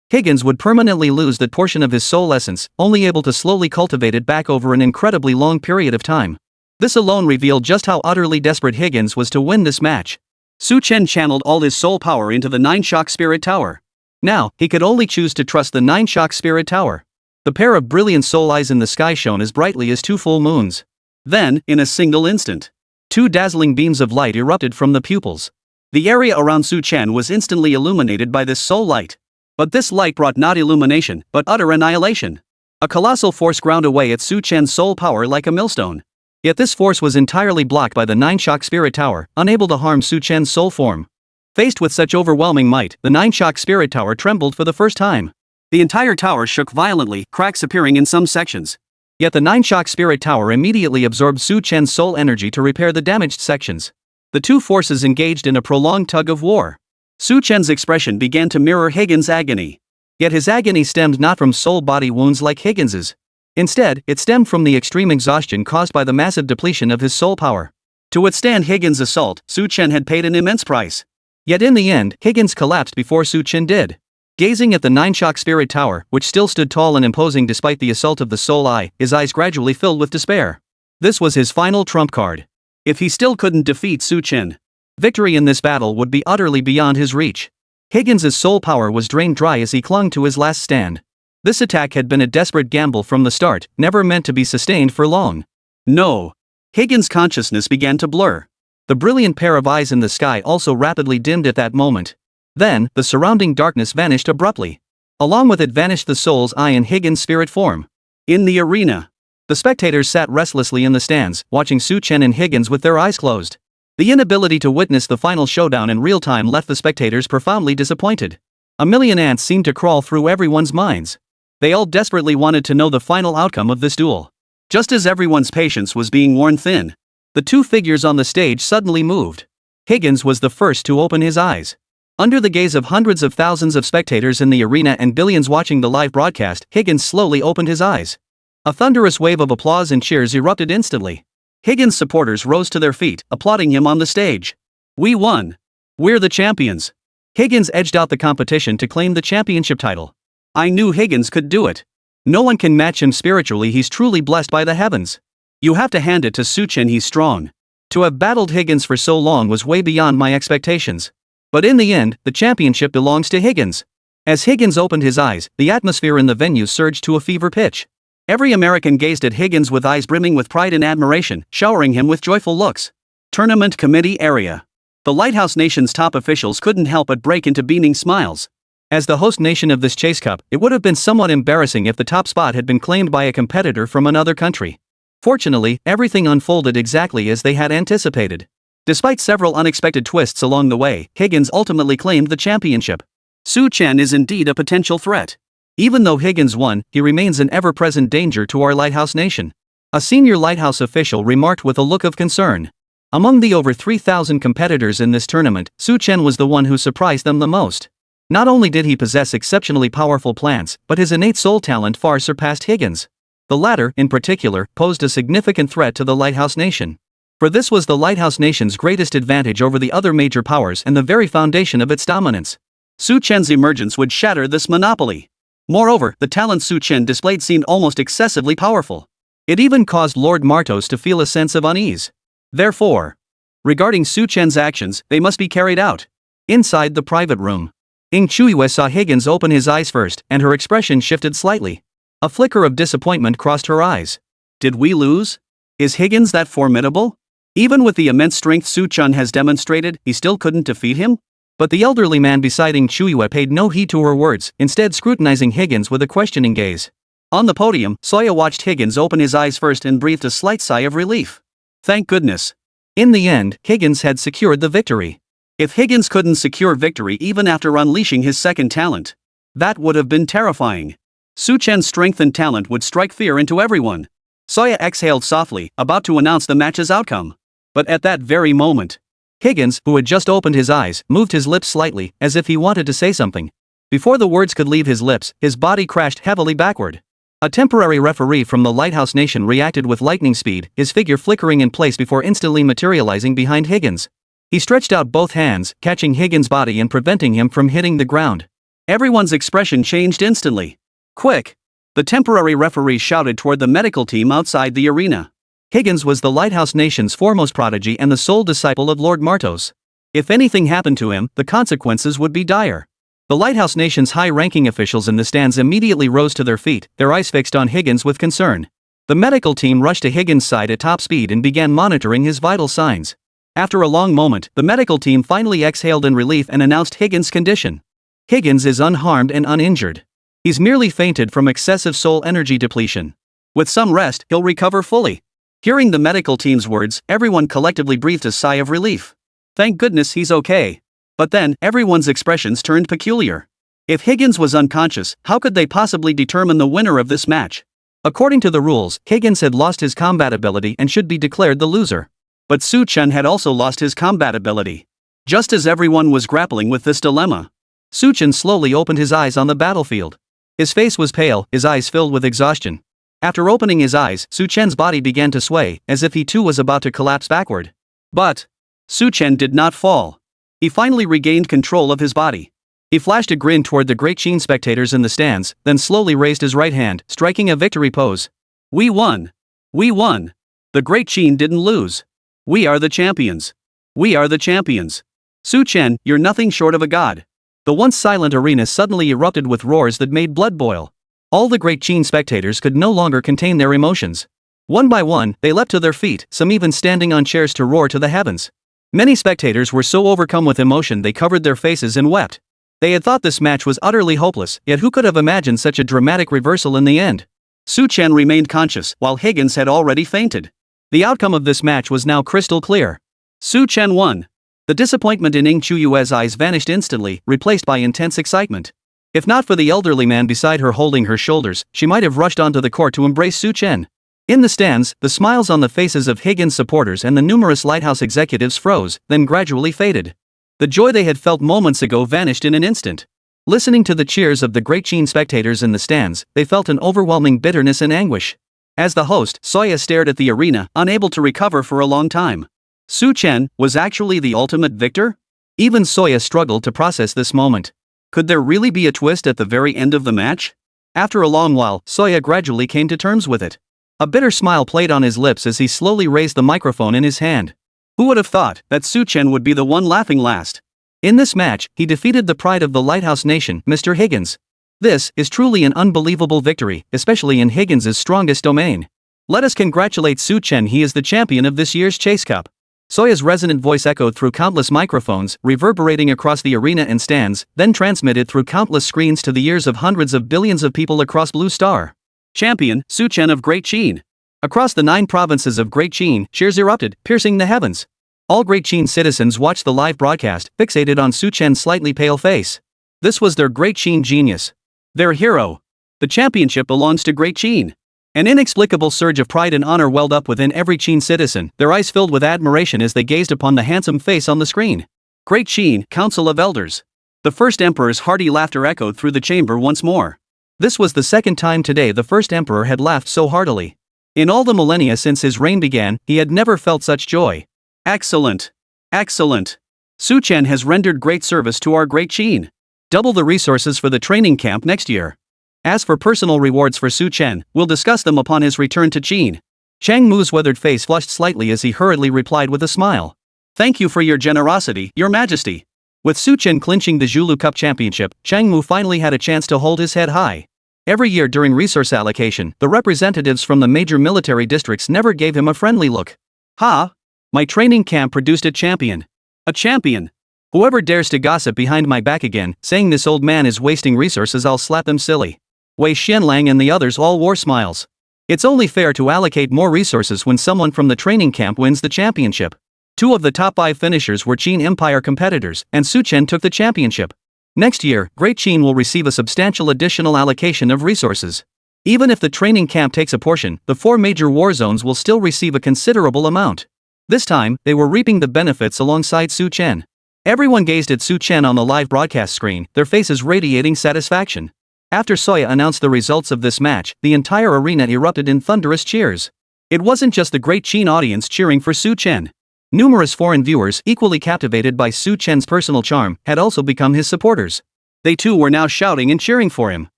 Higgins would permanently lose that portion of his soul essence, only able to slowly cultivate it back over an incredibly long period of time. This alone revealed just how utterly desperate Higgins was to win this match. Su Chen channeled all his soul power into the Nine-Shock Spirit Tower. Now, he could only choose to trust the Nine-Shock Spirit Tower. The pair of brilliant soul eyes in the sky shone as brightly as 2 full moons. Then, in a single instant, 2 dazzling beams of light erupted from the pupils. The area around Su Chen was instantly illuminated by this soul light. But this light brought not illumination, but utter annihilation. A colossal force ground away at Su Chen's soul power like a millstone. Yet this force was entirely blocked by the Nine-Shock Spirit Tower, unable to harm Su Chen's soul form. Faced with such overwhelming might, the Nine-Shock Spirit Tower trembled for the first time. The entire tower shook violently, cracks appearing in some sections. Yet the Nine-Shock Spirit Tower immediately absorbed Su Chen's soul energy to repair the damaged sections. The two forces engaged in a prolonged tug of war. Su Chen's expression began to mirror Higgins' agony. Yet his agony stemmed not from soul-body wounds like Higgins's. Instead, it stemmed from the extreme exhaustion caused by the massive depletion of his soul power. To withstand Higgins' assault, Su Chen had paid an immense price. Yet in the end, Higgins collapsed before Su Chen did. Gazing at the Nine-Shock Spirit Tower, which still stood tall and imposing despite the assault of the soul eye, his eyes gradually filled with despair. This was his final trump card. If he still couldn't defeat Su Chen, victory in this battle would be utterly beyond his reach. Higgins' soul power was drained dry as he clung to his last stand. This attack had been a desperate gamble from the start, never meant to be sustained for long. No. Higgins' consciousness began to blur. The brilliant pair of eyes in the sky also rapidly dimmed at that moment. Then, the surrounding darkness vanished abruptly. Along with it vanished the soul's eye and Higgins' spirit form. In the arena, the spectators sat restlessly in the stands, watching Su Chen and Higgins with their eyes closed. The inability to witness the final showdown in real time left the spectators profoundly disappointed. A million ants seemed to crawl through everyone's minds. They all desperately wanted to know the final outcome of this duel. Just as everyone's patience was being worn thin, the two figures on the stage suddenly moved. Higgins was the first to open his eyes. Under the gaze of hundreds of thousands of spectators in the arena and billions watching the live broadcast, Higgins slowly opened his eyes. A thunderous wave of applause and cheers erupted instantly. Higgins' supporters rose to their feet, applauding him on the stage. "We won! We're the champions!" Higgins edged out the competition to claim the championship title. "I knew Higgins could do it. No one can match him spiritually, he's truly blessed by the heavens. You have to hand it to Su Chen, he's strong. To have battled Higgins for so long was way beyond my expectations. But in the end, the championship belongs to Higgins." As Higgins opened his eyes, the atmosphere in the venue surged to a fever pitch. Every American gazed at Higgins with eyes brimming with pride and admiration, showering him with joyful looks. Tournament committee area. The Lighthouse Nation's top officials couldn't help but break into beaming smiles. As the host nation of this Chase Cup, it would have been somewhat embarrassing if the top spot had been claimed by a competitor from another country. Fortunately, everything unfolded exactly as they had anticipated. Despite several unexpected twists along the way, Higgins ultimately claimed the championship. Su Chen is indeed a potential threat. Even though Higgins won, he remains an ever-present danger to our Lighthouse Nation. A senior Lighthouse official remarked with a look of concern. Among the over 3,000 competitors in this tournament, Su Chen was the one who surprised them the most. Not only did he possess exceptionally powerful plants, but his innate soul talent far surpassed Higgins. The latter, in particular, posed a significant threat to the Lighthouse Nation. For this was the Lighthouse Nation's greatest advantage over the other major powers and the very foundation of its dominance. Su Chen's emergence would shatter this monopoly. Moreover, the talent Su Chen displayed seemed almost excessively powerful. It even caused Lord Martos to feel a sense of unease. Therefore, regarding Su Chen's actions, they must be carried out inside the private room. Ing Chuyue saw Higgins open his eyes first, and her expression shifted slightly. A flicker of disappointment crossed her eyes. Did we lose? Is Higgins that formidable? Even with the immense strength Su-Chun has demonstrated, he still couldn't defeat him? But the elderly man beside Ing Chuyue paid no heed to her words, instead scrutinizing Higgins with a questioning gaze. On the podium, Soya watched Higgins open his eyes first and breathed a slight sigh of relief. Thank goodness. In the end, Higgins had secured the victory. If Higgins couldn't secure victory even after unleashing his second talent, that would have been terrifying. Su-Chen's strength and talent would strike fear into everyone. Soya exhaled softly, about to announce the match's outcome. But at that very moment, Higgins, who had just opened his eyes, moved his lips slightly, as if he wanted to say something. Before the words could leave his lips, his body crashed heavily backward. A temporary referee from the Lighthouse Nation reacted with lightning speed, his figure flickering in place before instantly materializing behind Higgins. He stretched out both hands, catching Higgins' body and preventing him from hitting the ground. Everyone's expression changed instantly. Quick! The temporary referee shouted toward the medical team outside the arena. Higgins was the Lighthouse Nation's foremost prodigy and the sole disciple of Lord Martos. If anything happened to him, the consequences would be dire. The Lighthouse Nation's high-ranking officials in the stands immediately rose to their feet, their eyes fixed on Higgins with concern. The medical team rushed to Higgins' side at top speed and began monitoring his vital signs. After a long moment, the medical team finally exhaled in relief and announced Higgins' condition. Higgins is unharmed and uninjured. He's merely fainted from excessive soul energy depletion. With some rest, he'll recover fully. Hearing the medical team's words, everyone collectively breathed a sigh of relief. Thank goodness he's okay. But then, everyone's expressions turned peculiar. If Higgins was unconscious, how could they possibly determine the winner of this match? According to the rules, Higgins had lost his combat ability and should be declared the loser. But Su-Chen had also lost his combat ability. Just as everyone was grappling with this dilemma, Su-Chen slowly opened his eyes on the battlefield. His face was pale, his eyes filled with exhaustion. After opening his eyes, Su-Chen's body began to sway, as if he too was about to collapse backward. But Su-Chen did not fall. He finally regained control of his body. He flashed a grin toward the Great Chen spectators in the stands, then slowly raised his right hand, striking a victory pose. We won! We won! The Great Chen didn't lose. We are the champions. We are the champions. Su-Chen, you're nothing short of a god. The once silent arena suddenly erupted with roars that made blood boil. All the Great Chen spectators could no longer contain their emotions. One by one, they leapt to their feet, some even standing on chairs to roar to the heavens. Many spectators were so overcome with emotion they covered their faces and wept. They had thought this match was utterly hopeless, yet who could have imagined such a dramatic reversal in the end? Su-Chen remained conscious, while Higgins had already fainted. The outcome of this match was now crystal clear. Su-Chen won. The disappointment in Ing Chuyue's eyes vanished instantly, replaced by intense excitement. If not for the elderly man beside her holding her shoulders, she might have rushed onto the court to embrace Su-Chen. In the stands, the smiles on the faces of Higgins' supporters and the numerous Lighthouse executives froze, then gradually faded. The joy they had felt moments ago vanished in an instant. Listening to the cheers of the Great Chen spectators in the stands, they felt an overwhelming bitterness and anguish. As the host, Soya stared at the arena, unable to recover for a long time. Su-Chen was actually the ultimate victor? Even Soya struggled to process this moment. Could there really be a twist at the very end of the match? After a long while, Soya gradually came to terms with it. A bitter smile played on his lips as he slowly raised the microphone in his hand. Who would have thought that Su-Chen would be the one laughing last? In this match, he defeated the pride of the Lighthouse Nation, Mr. Higgins. This is truly an unbelievable victory, especially in Higgins' strongest domain. Let us congratulate Su-Chen, he is the champion of this year's Chase Cup. Soya's resonant voice echoed through countless microphones, reverberating across the arena and stands, then transmitted through countless screens to the ears of hundreds of billions of people across Blue Star. Champion, Su-Chen of Great Chen. Across the 9 provinces of Great Chen, cheers erupted, piercing the heavens. All Great Chen citizens watched the live broadcast, fixated on Su-Chen's slightly pale face. This was their Great Chen genius. Their hero. The championship belongs to Great Chen. An inexplicable surge of pride and honor welled up within every Chen citizen, their eyes filled with admiration as they gazed upon the handsome face on the screen. Great Chen, Council of Elders. The first emperor's hearty laughter echoed through the chamber once more. This was the second time today the first emperor had laughed so heartily. In all the millennia since his reign began, he had never felt such joy. Excellent. Excellent. Su-Chen has rendered great service to our Great Chen. Double the resources for the training camp next year. As for personal rewards for Su-Chen, we'll discuss them upon his return to Chen. Chang Mu's weathered face flushed slightly as he hurriedly replied with a smile. Thank you for your generosity, Your Majesty. With Su Chen clinching the Zhulu Cup championship, Chang Mu finally had a chance to hold his head high. Every year during resource allocation, the representatives from the major military districts never gave him a friendly look. Ha! My training camp produced a champion. A champion! Whoever dares to gossip behind my back again, saying this old man is wasting resources, I'll slap them silly. Wei Xianlang and the others all wore smiles. It's only fair to allocate more resources when someone from the training camp wins the championship. 2 of the top 5 finishers were Qin Empire competitors, and Su Chen took the championship. Next year, Great Qin will receive a substantial additional allocation of resources. Even if the training camp takes a portion, the 4 major war zones will still receive a considerable amount. This time, they were reaping the benefits alongside Su Chen. Everyone gazed at Su Chen on the live broadcast screen, their faces radiating satisfaction. After Soya announced the results of this match, the entire arena erupted in thunderous cheers. It wasn't just the Great Qin audience cheering for Su Chen. Numerous foreign viewers, equally captivated by Su Chen's personal charm, had also become his supporters. They too were now shouting and cheering for him.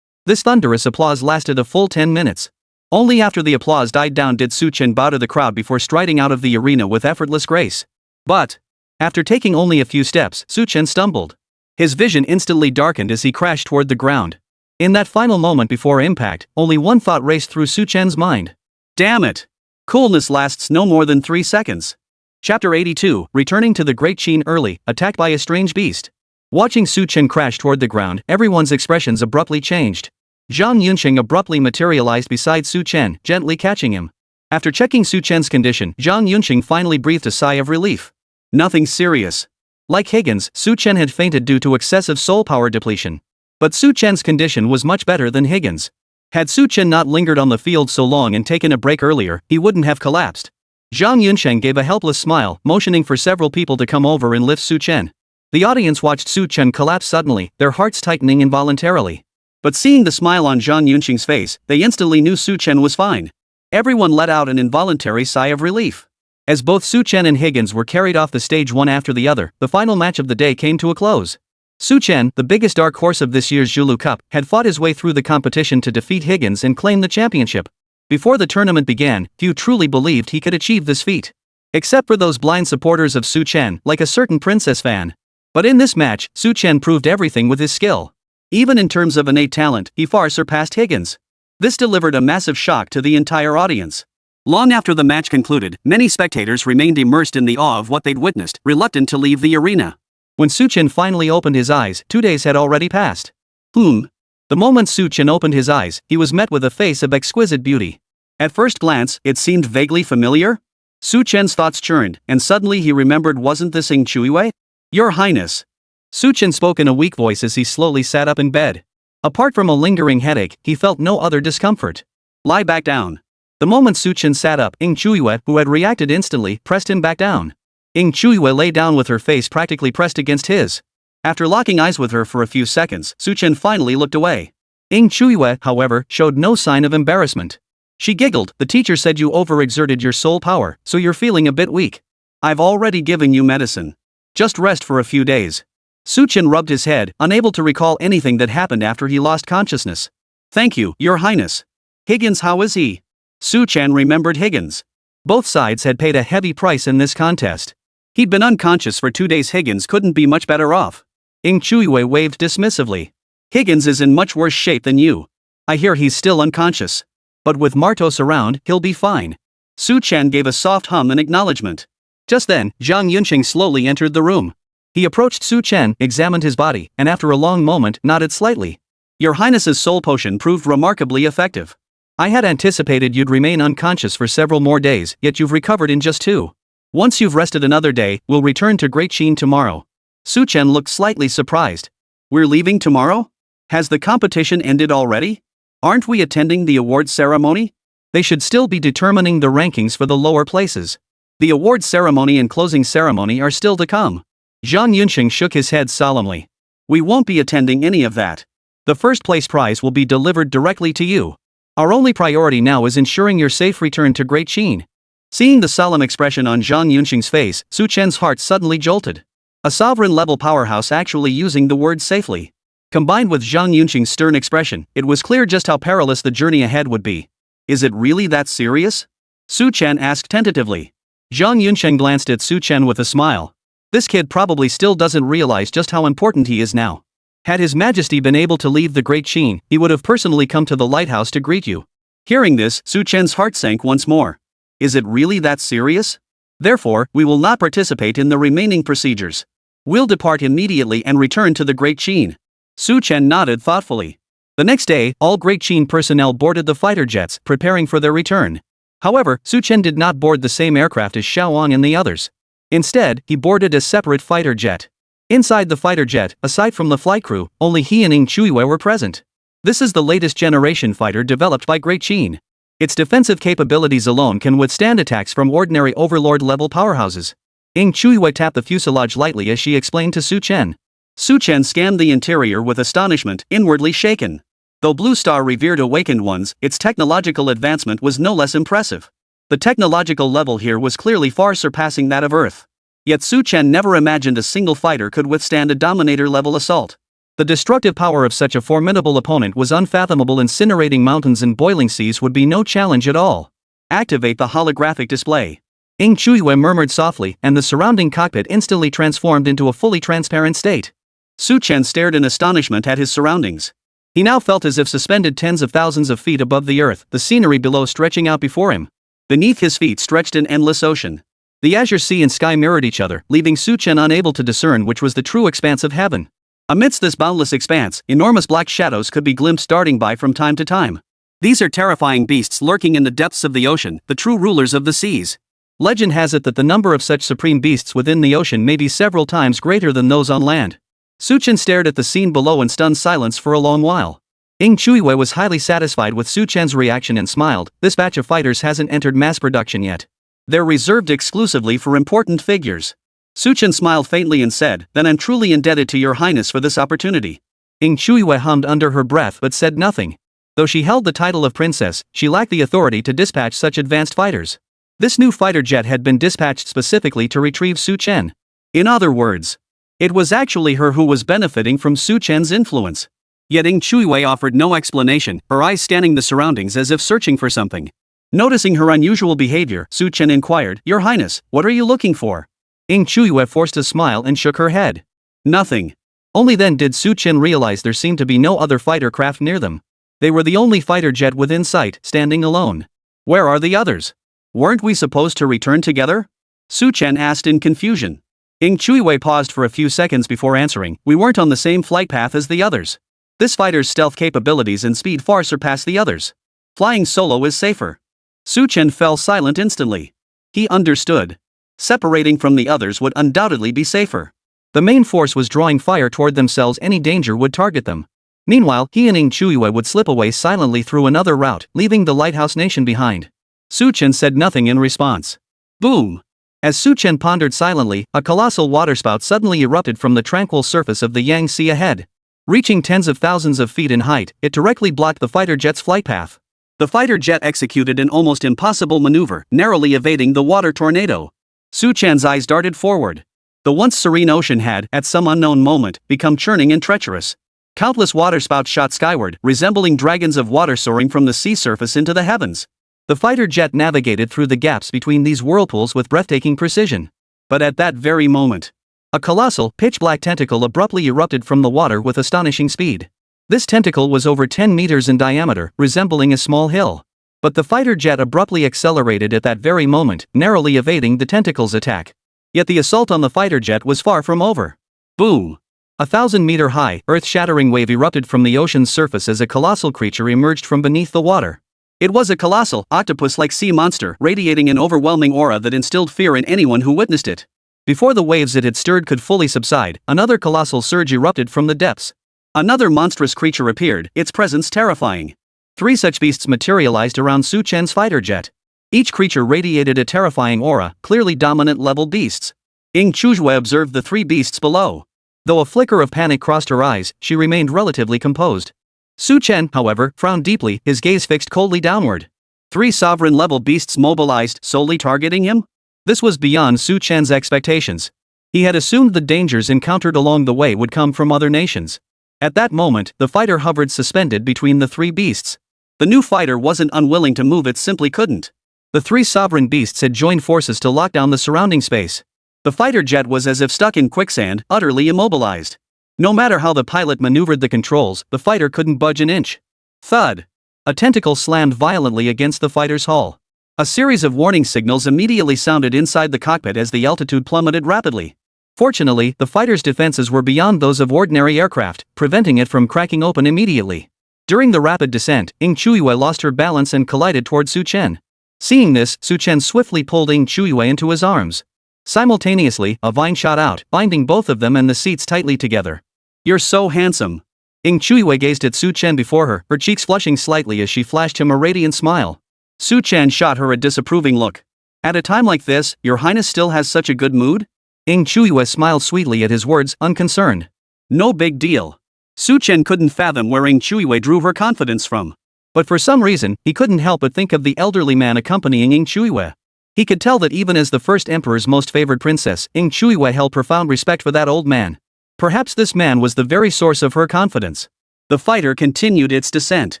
This thunderous applause lasted a full 10 minutes. Only after the applause died down did Su Chen bow to the crowd before striding out of the arena with effortless grace. But, after taking only a few steps, Su Chen stumbled. His vision instantly darkened as he crashed toward the ground. In that final moment before impact, only one thought raced through Su Chen's mind. Damn it! Coolness lasts no more than 3 seconds. Chapter 82, Returning to the Great Qin early, attacked by a strange beast. Watching Su Chen crash toward the ground, everyone's expressions abruptly changed. Zhang Yunqing abruptly materialized beside Su Chen, gently catching him. After checking Su Chen's condition, Zhang Yunqing finally breathed a sigh of relief. Nothing serious. Like Higgins, Su Chen had fainted due to excessive soul power depletion. But Su Chen's condition was much better than Higgins. Had Su Chen not lingered on the field so long and taken a break earlier, he wouldn't have collapsed. Zhang Yunsheng gave a helpless smile, motioning for several people to come over and lift Su Chen. The audience watched Su Chen collapse suddenly, their hearts tightening involuntarily. But seeing the smile on Zhang Yunsheng's face, they instantly knew Su Chen was fine. Everyone let out an involuntary sigh of relief. As both Su Chen and Higgins were carried off the stage one after the other, the final match of the day came to a close. Su Chen, the biggest dark horse of this year's Zhulu Cup, had fought his way through the competition to defeat Higgins and claim the championship. Before the tournament began, few truly believed he could achieve this feat. Except for those blind supporters of Su Chen, like a certain princess fan. But in this match, Su Chen proved everything with his skill. Even in terms of innate talent, he far surpassed Higgins. This delivered a massive shock to the entire audience. Long after the match concluded, many spectators remained immersed in the awe of what they'd witnessed, reluctant to leave the arena. When Su Chen finally opened his eyes, 2 days had already passed. The moment Su Chen opened his eyes, he was met with a face of exquisite beauty. At first glance, it seemed vaguely familiar. Su Chen's thoughts churned, and suddenly he remembered, wasn't this Ing Chuiwei? Your Highness. Su Chen spoke in a weak voice as he slowly sat up in bed. Apart from a lingering headache, he felt no other discomfort. Lie back down. The moment Su Chen sat up, Ing Chuiwei, who had reacted instantly, pressed him back down. Ing Chuiwei lay down with her face practically pressed against his. After locking eyes with her for a few seconds, Su Chen finally looked away. Ing Chuiwei, however, showed no sign of embarrassment. She giggled. The teacher said you overexerted your soul power, so you're feeling a bit weak. I've already given you medicine. Just rest for a few days. Su Chen rubbed his head, unable to recall anything that happened after he lost consciousness. Thank you, Your Highness. Higgins, how is he? Su Chen remembered Higgins. Both sides had paid a heavy price in this contest. He'd been unconscious for 2 days. Higgins couldn't be much better off. Ing Chuiwei waved dismissively. Higgins is in much worse shape than you. I hear he's still unconscious. But with Martos around, he'll be fine. Su Chen gave a soft hum in acknowledgement. Just then, Zhang Yunqing slowly entered the room. He approached Su Chen, examined his body, and after a long moment, nodded slightly. Your Highness's soul potion proved remarkably effective. I had anticipated you'd remain unconscious for several more days, yet you've recovered in just 2. Once you've rested another day, we'll return to Great Qin tomorrow. Su Chen looked slightly surprised. We're leaving tomorrow? Has the competition ended already? Aren't we attending the awards ceremony? They should still be determining the rankings for the lower places. The awards ceremony and closing ceremony are still to come. Zhang Yunqing shook his head solemnly. We won't be attending any of that. The first place prize will be delivered directly to you. Our only priority now is ensuring your safe return to Great Qin. Seeing the solemn expression on Zhang Yunqing's face, Su Chen's heart suddenly jolted. A sovereign-level powerhouse actually using the word safely. Combined with Zhang Yunqing's stern expression, it was clear just how perilous the journey ahead would be. Is it really that serious? Su Chen asked tentatively. Zhang Yunqing glanced at Su Chen with a smile. This kid probably still doesn't realize just how important he is now. Had His Majesty been able to leave the Great Chen, he would have personally come to the lighthouse to greet you. Hearing this, Su Chen's heart sank once more. Is it really that serious? Therefore, we will not participate in the remaining procedures. We'll depart immediately and return to the Great Chen. Su Chen nodded thoughtfully. The next day, all Great Chen personnel boarded the fighter jets, preparing for their return. However, Su Chen did not board the same aircraft as Xiaowang and the others. Instead, he boarded a separate fighter jet. Inside the fighter jet, aside from the flight crew, only he and Ing Chuiwei were present. This is the latest generation fighter developed by Great Chen. Its defensive capabilities alone can withstand attacks from ordinary overlord-level powerhouses. Ing Chuiwei tapped the fuselage lightly as she explained to Su Chen. Su Chen scanned the interior with astonishment, inwardly shaken. Though Blue Star revered awakened ones, its technological advancement was no less impressive. The technological level here was clearly far surpassing that of Earth. Yet Su Chen never imagined a single fighter could withstand a Dominator-level assault. The destructive power of such a formidable opponent was unfathomable. Incinerating mountains and boiling seas would be no challenge at all. Activate the holographic display. Ing Chuiwei murmured softly, and the surrounding cockpit instantly transformed into a fully transparent state. Su Chen stared in astonishment at his surroundings. He now felt as if suspended tens of thousands of feet above the earth, the scenery below stretching out before him. Beneath his feet stretched an endless ocean. The azure sea and sky mirrored each other, leaving Su Chen unable to discern which was the true expanse of heaven. Amidst this boundless expanse, enormous black shadows could be glimpsed darting by from time to time. These are terrifying beasts lurking in the depths of the ocean, the true rulers of the seas. Legend has it that the number of such supreme beasts within the ocean may be several times greater than those on land. Su Chen stared at the scene below in stunned silence for a long while. Ing Chuiwei was highly satisfied with Su Chen's reaction and smiled. This batch of fighters hasn't entered mass production yet. They're reserved exclusively for important figures. Su Chen smiled faintly and said, "Then I'm truly indebted to your highness for this opportunity." Ing Chuiwei hummed under her breath but said nothing. Though she held the title of princess, she lacked the authority to dispatch such advanced fighters. This new fighter jet had been dispatched specifically to retrieve Su Chen. In other words, it was actually her who was benefiting from Su Chen's influence. Yet Ing Chuiwei offered no explanation, her eyes scanning the surroundings as if searching for something. Noticing her unusual behavior, Su Chen inquired, "Your Highness, what are you looking for?" Ing Chuiwei forced a smile and shook her head. Nothing. Only then did Su Chen realize there seemed to be no other fighter craft near them. They were the only fighter jet within sight, standing alone. Where are the others? Weren't we supposed to return together? Su Chen asked in confusion. Ing Chuiwei paused for a few seconds before answering, "We weren't on the same flight path as the others. This fighter's stealth capabilities and speed far surpass the others. Flying solo is safer." Su Chen fell silent instantly. He understood. Separating from the others would undoubtedly be safer. The main force was drawing fire toward themselves. Any danger would target them. Meanwhile, he and Ing Chuiwei would slip away silently through another route, leaving the lighthouse nation behind. Su Chen said nothing in response. Boom! As Su Chen pondered silently, a colossal waterspout suddenly erupted from the tranquil surface of the Yangtze ahead. Reaching tens of thousands of feet in height, it directly blocked the fighter jet's flight path. The fighter jet executed an almost impossible maneuver, narrowly evading the water tornado. Su Chen's eyes darted forward. The once serene ocean had, at some unknown moment, become churning and treacherous. Countless waterspouts shot skyward, resembling dragons of water soaring from the sea surface into the heavens. The fighter jet navigated through the gaps between these whirlpools with breathtaking precision. But at that very moment, a colossal, pitch-black tentacle abruptly erupted from the water with astonishing speed. This tentacle was over 10 meters in diameter, resembling a small hill. But the fighter jet abruptly accelerated at that very moment, narrowly evading the tentacle's attack. Yet the assault on the fighter jet was far from over. Boom! A 1,000-meter-high, earth-shattering wave erupted from the ocean's surface as a colossal creature emerged from beneath the water. It was a colossal, octopus-like sea monster, radiating an overwhelming aura that instilled fear in anyone who witnessed it. Before the waves it had stirred could fully subside, another colossal surge erupted from the depths. Another monstrous creature appeared, its presence terrifying. 3 such beasts materialized around Su Chen's fighter jet. Each creature radiated a terrifying aura, clearly dominant-level beasts. Ing Chuiwei observed the 3 beasts below. Though a flicker of panic crossed her eyes, she remained relatively composed. Su Chen, however, frowned deeply, his gaze fixed coldly downward. 3 sovereign-level beasts mobilized, solely targeting him? This was beyond Su Chen's expectations. He had assumed the dangers encountered along the way would come from other nations. At that moment, the fighter hovered suspended between the 3 beasts. The new fighter wasn't unwilling to move, it simply couldn't. The 3 sovereign beasts had joined forces to lock down the surrounding space. The fighter jet was as if stuck in quicksand, utterly immobilized. No matter how the pilot maneuvered the controls, the fighter couldn't budge an inch. Thud! A tentacle slammed violently against the fighter's hull. A series of warning signals immediately sounded inside the cockpit as the altitude plummeted rapidly. Fortunately, the fighter's defenses were beyond those of ordinary aircraft, preventing it from cracking open immediately. During the rapid descent, Ing Chuyue lost her balance and collided toward Su Chen. Seeing this, Su Chen swiftly pulled Ing Chuyue into his arms. Simultaneously, a vine shot out, binding both of them and the seats tightly together. "You're so handsome." Ing Chuyue gazed at Su Chen before her cheeks flushing slightly as she flashed him a radiant smile. Su Chen shot her a disapproving look. "At a time like this, your highness still has such a good mood?" Ing Chuyue smiled sweetly at his words, unconcerned. "No big deal." Su Chen couldn't fathom where Ing Chuyue drew her confidence from. But for some reason, he couldn't help but think of the elderly man accompanying Ing Chuyue. He could tell that even as the first emperor's most favored princess, Ing Chuyue held profound respect for that old man. Perhaps this man was the very source of her confidence. The fighter continued its descent.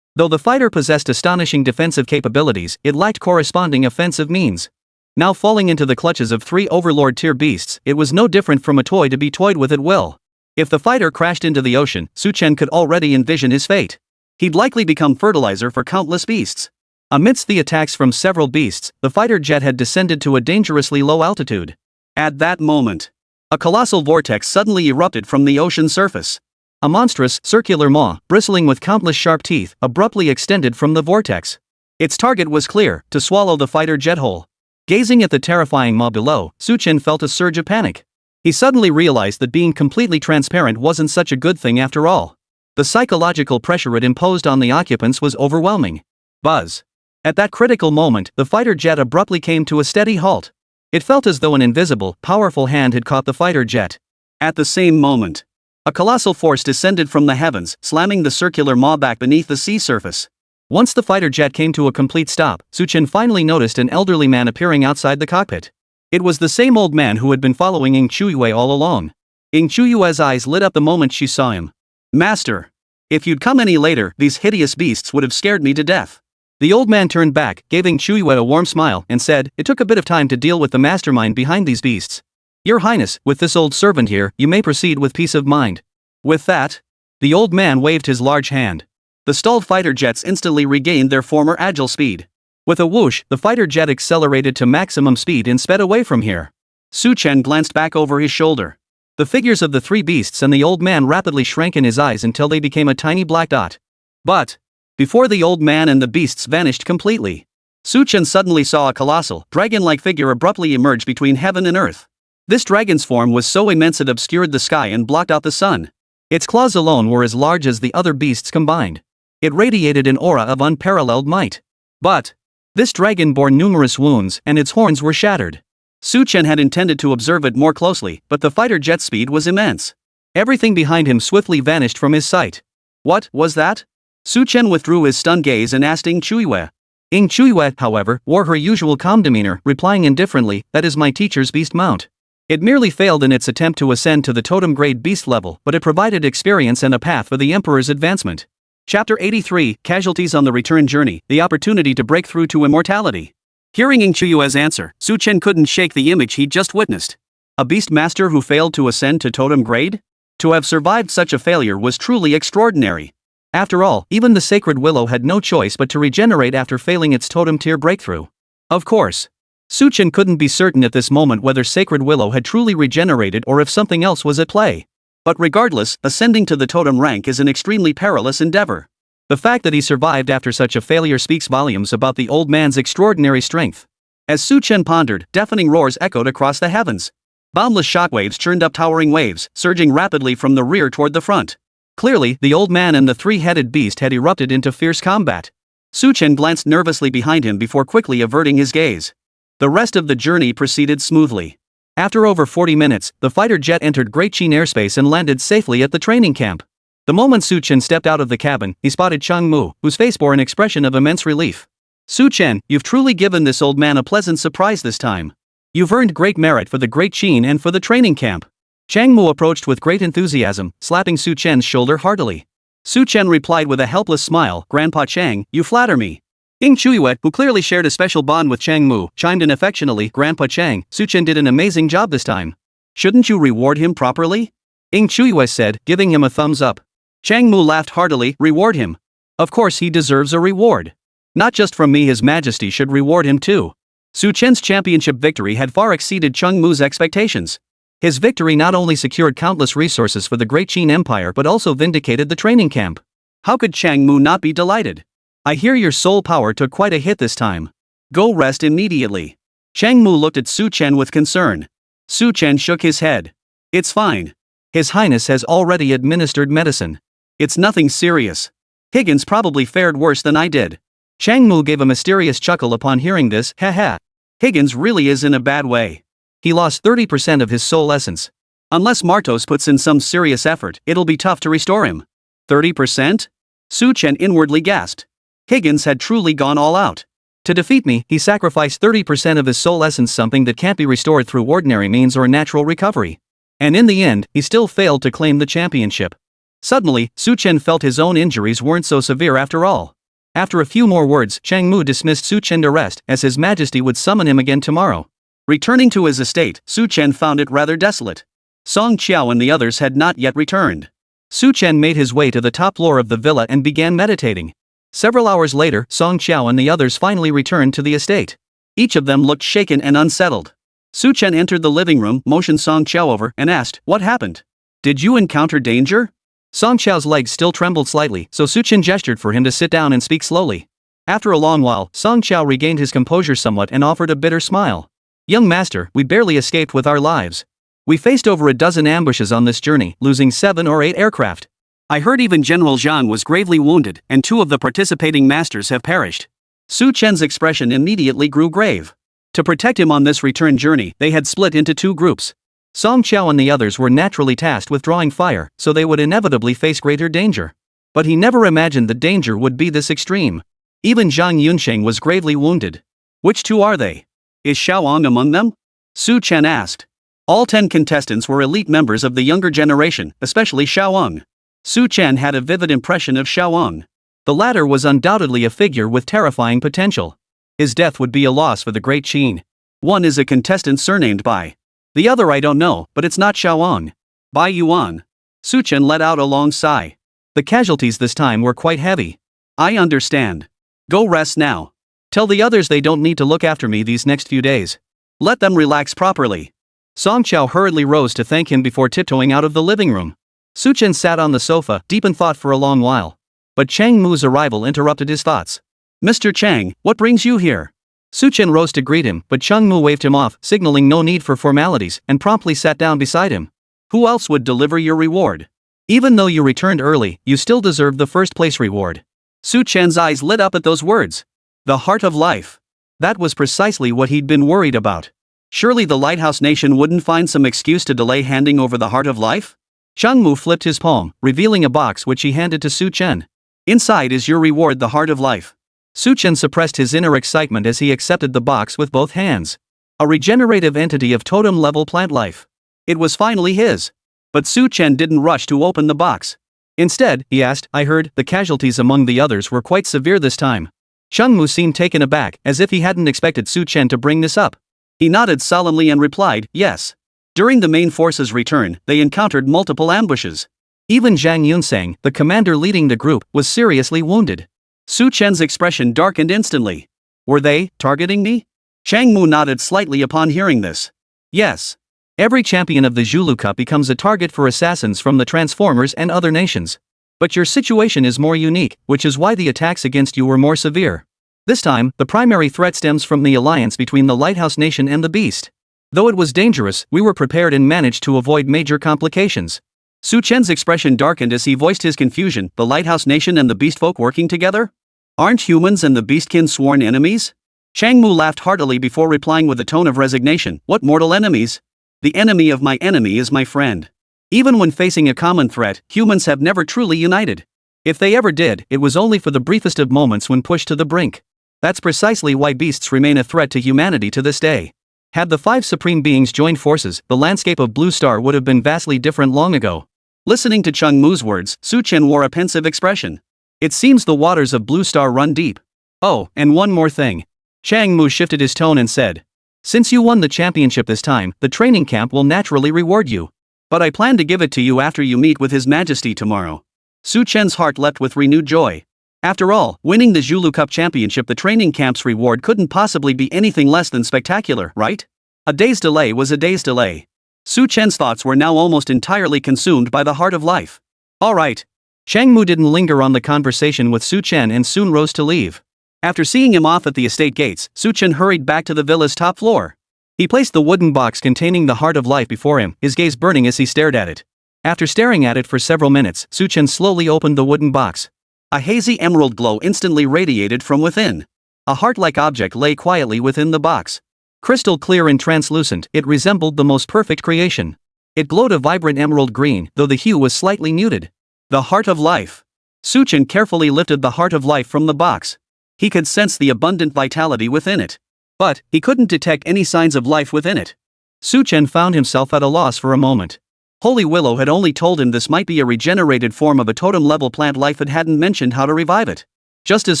Though the fighter possessed astonishing defensive capabilities, it lacked corresponding offensive means. Now falling into the clutches of 3 overlord-tier beasts, it was no different from a toy to be toyed with at will. If the fighter crashed into the ocean, Su Chen could already envision his fate. He'd likely become fertilizer for countless beasts. Amidst the attacks from several beasts, the fighter jet had descended to a dangerously low altitude. At that moment, a colossal vortex suddenly erupted from the ocean surface. A monstrous, circular maw, bristling with countless sharp teeth, abruptly extended from the vortex. Its target was clear: to swallow the fighter jet whole. Gazing at the terrifying maw below, Su Chen felt a surge of panic. He suddenly realized that being completely transparent wasn't such a good thing after all. The psychological pressure it imposed on the occupants was overwhelming. Buzz. At that critical moment, the fighter jet abruptly came to a steady halt. It felt as though an invisible, powerful hand had caught the fighter jet. At the same moment, a colossal force descended from the heavens, slamming the circular maw back beneath the sea surface. Once the fighter jet came to a complete stop, Su Chen finally noticed an elderly man appearing outside the cockpit. It was the same old man who had been following Ing Chuyue all along. Ing Chuyue's eyes lit up the moment she saw him. "Master, if you'd come any later, these hideous beasts would have scared me to death." The old man turned back, gave Ing Chuyue a warm smile, and said, "It took a bit of time to deal with the mastermind behind these beasts. Your Highness, with this old servant here, you may proceed with peace of mind." With that, the old man waved his large hand. The stalled fighter jets instantly regained their former agile speed. With a whoosh, the fighter jet accelerated to maximum speed and sped away from here. Su Chen glanced back over his shoulder. The figures of the 3 beasts and the old man rapidly shrank in his eyes until they became a tiny black dot. But, before the old man and the beasts vanished completely, Su Chen suddenly saw a colossal, dragon-like figure abruptly emerge between heaven and earth. This dragon's form was so immense it obscured the sky and blocked out the sun. Its claws alone were as large as the other beasts combined. It radiated an aura of unparalleled might. But this dragon bore numerous wounds, and its horns were shattered. Su Chen had intended to observe it more closely, but the fighter jet's speed was immense. Everything behind him swiftly vanished from his sight. What was that? Su Chen withdrew his stunned gaze and asked Ing Chuyue. Ing Chuyue, however, wore her usual calm demeanor, replying indifferently, "That is my teacher's beast mount. It merely failed in its attempt to ascend to the totem-grade beast level, but it provided experience and a path for the Emperor's advancement." Chapter 83, Casualties on the Return Journey, the opportunity to break through to immortality. Hearing Ing Chuyue's answer, Su Chen couldn't shake the image he'd just witnessed. A beast master who failed to ascend to totem grade? To have survived such a failure was truly extraordinary. After all, even the sacred willow had no choice but to regenerate after failing its totem tier breakthrough. Of course, Su Chen couldn't be certain at this moment whether sacred willow had truly regenerated or if something else was at play. But regardless, ascending to the totem rank is an extremely perilous endeavor. The fact that he survived after such a failure speaks volumes about the old man's extraordinary strength. As Su Chen pondered, deafening roars echoed across the heavens. Boundless shockwaves churned up towering waves, surging rapidly from the rear toward the front. Clearly, the old man and the 3-headed beast had erupted into fierce combat. Su Chen glanced nervously behind him before quickly averting his gaze. The rest of the journey proceeded smoothly. After over 40 minutes, the fighter jet entered Great Qin airspace and landed safely at the training camp. The moment Su Chen stepped out of the cabin, he spotted Chang Mu, whose face bore an expression of immense relief. "Su Chen, you've truly given this old man a pleasant surprise this time. You've earned great merit for the Great Qin and for the training camp." Chang Mu approached with great enthusiasm, slapping Su Chen's shoulder heartily. Su Chen replied with a helpless smile, "Grandpa Chang, you flatter me. King Chuiwet, who clearly shared a special bond with Chang Mu, chimed in affectionately, Grandpa Chang, Su Chen did an amazing job this time. Shouldn't you reward him properly? King Chuiwet said, giving him a thumbs up. Chang Mu laughed heartily, reward him. Of course he deserves a reward. Not just from me, His Majesty should reward him too. Su Chen's championship victory had far exceeded Chang Mu's expectations. His victory not only secured countless resources for the Great Qin Empire but also vindicated the training camp. How could Chang Mu not be delighted? I hear your soul power took quite a hit this time. Go rest immediately. Chang Mu looked at Su Chen with concern. Su Chen shook his head. It's fine. His Highness has already administered medicine. It's nothing serious. Higgins probably fared worse than I did. Chang Mu gave a mysterious chuckle upon hearing this, haha. Higgins really is in a bad way. He lost 30% of his soul essence. Unless Martos puts in some serious effort, it'll be tough to restore him. 30%? Su Chen inwardly gasped. Higgins had truly gone all out. To defeat me, he sacrificed 30% of his soul essence, something that can't be restored through ordinary means or natural recovery. And in the end, he still failed to claim the championship. Suddenly, Su Chen felt his own injuries weren't so severe after all. After a few more words, Chang Mu dismissed Su Chen to rest, as His Majesty would summon him again tomorrow. Returning to his estate, Su Chen found it rather desolate. Song Qiao and the others had not yet returned. Su Chen made his way to the top floor of the villa and began meditating. Several hours later, Song Qiao and the others finally returned to the estate. Each of them looked shaken and unsettled. Su Chen entered the living room, motioned Song Qiao over, and asked, "What happened? Did you encounter danger?" Song Qiao's legs still trembled slightly, so Su Chen gestured for him to sit down and speak slowly. After a long while, Song Qiao regained his composure somewhat and offered a bitter smile. "Young master, we barely escaped with our lives. We faced over a dozen ambushes on this journey, losing 7 or 8 aircraft. I heard even General Zhang was gravely wounded, and 2 of the participating masters have perished." Su Chen's expression immediately grew grave. To protect him on this return journey, they had split into 2 groups. Song Qiao and the others were naturally tasked with drawing fire, so they would inevitably face greater danger. But he never imagined the danger would be this extreme. Even Zhang Yunsheng was gravely wounded. "Which 2 are they? Is Xiaoang among them?" Su Chen asked. All 10 contestants were elite members of the younger generation, especially Xiaoang. Su Chen had a vivid impression of Xiaoang. The latter was undoubtedly a figure with terrifying potential. His death would be a loss for the Great Qin. One is a contestant surnamed Bai. The other I don't know, but it's not Xiaoang. Bai Yuan. Su Chen let out a long sigh. The casualties this time were quite heavy. I understand. Go rest now. Tell the others they don't need to look after me these next few days. Let them relax properly. Song Qiao hurriedly rose to thank him before tiptoeing out of the living room. Su Chen sat on the sofa, deep in thought for a long while. But Chang Mu's arrival interrupted his thoughts. "Mr. Chang, what brings you here?" Su Chen rose to greet him, but Chang Mu waved him off, signaling no need for formalities, and promptly sat down beside him. "Who else would deliver your reward? Even though you returned early, you still deserve the first place reward." Su Chen's eyes lit up at those words. The heart of life. That was precisely what he'd been worried about. Surely the Lighthouse Nation wouldn't find some excuse to delay handing over the heart of life? Chang Mu flipped his palm, revealing a box which he handed to Su Chen. "Inside is your reward, the heart of life." Su Chen suppressed his inner excitement as he accepted the box with both hands. A regenerative entity of totem-level plant life. It was finally his. But Su Chen didn't rush to open the box. Instead, he asked, "I heard the casualties among the others were quite severe this time." Chang Mu seemed taken aback, as if he hadn't expected Su Chen to bring this up. He nodded solemnly and replied, "Yes. During the main force's return, they encountered multiple ambushes. Even Zhang Yunsang, the commander leading the group, was seriously wounded." Su Chen's expression darkened instantly. "Were they targeting me?" Chang Mu nodded slightly upon hearing this. "Yes. Every champion of the Zhulu Cup becomes a target for assassins from the Transformers and other nations. But your situation is more unique, which is why the attacks against you were more severe. This time, the primary threat stems from the alliance between the Lighthouse Nation and the Beast. Though it was dangerous, we were prepared and managed to avoid major complications." Su Chen's expression darkened as he voiced his confusion. The Lighthouse Nation and the Beast folk working together? Aren't humans and the Beastkin sworn enemies? Chang Mu laughed heartily before replying with a tone of resignation, "What mortal enemies? The enemy of my enemy is my friend." Even when facing a common threat, humans have never truly united. If they ever did, it was only for the briefest of moments when pushed to the brink. That's precisely why beasts remain a threat to humanity to this day. Had the 5 supreme beings joined forces, the landscape of Blue Star would have been vastly different long ago. Listening to Chang Mu's words, Su Chen wore a pensive expression. "It seems the waters of Blue Star run deep. Oh, and one more thing. Chang Mu shifted his tone and said. Since you won the championship this time, the training camp will naturally reward you. But I plan to give it to you after you meet with His Majesty tomorrow. Su Chen's heart leapt with renewed joy. After all, winning the Zhulu Cup championship, the training camp's reward couldn't possibly be anything less than spectacular, right? A day's delay was a day's delay. Su Chen's thoughts were now almost entirely consumed by the heart of life. Alright. Chang Mu didn't linger on the conversation with Su Chen and soon rose to leave. After seeing him off at the estate gates, Su Chen hurried back to the villa's top floor. He placed the wooden box containing the heart of life before him, his gaze burning as he stared at it. After staring at it for several minutes, Su Chen slowly opened the wooden box. A hazy emerald glow instantly radiated from within. A heart-like object lay quietly within the box. Crystal clear and translucent, it resembled the most perfect creation. It glowed a vibrant emerald green, though the hue was slightly muted. The heart of life. Su Chen carefully lifted the heart of life from the box. He could sense the abundant vitality within it. But he couldn't detect any signs of life within it. Su Chen found himself at a loss for a moment. Holy Willow had only told him this might be a regenerated form of a totem-level plant life but hadn't mentioned how to revive it. Just as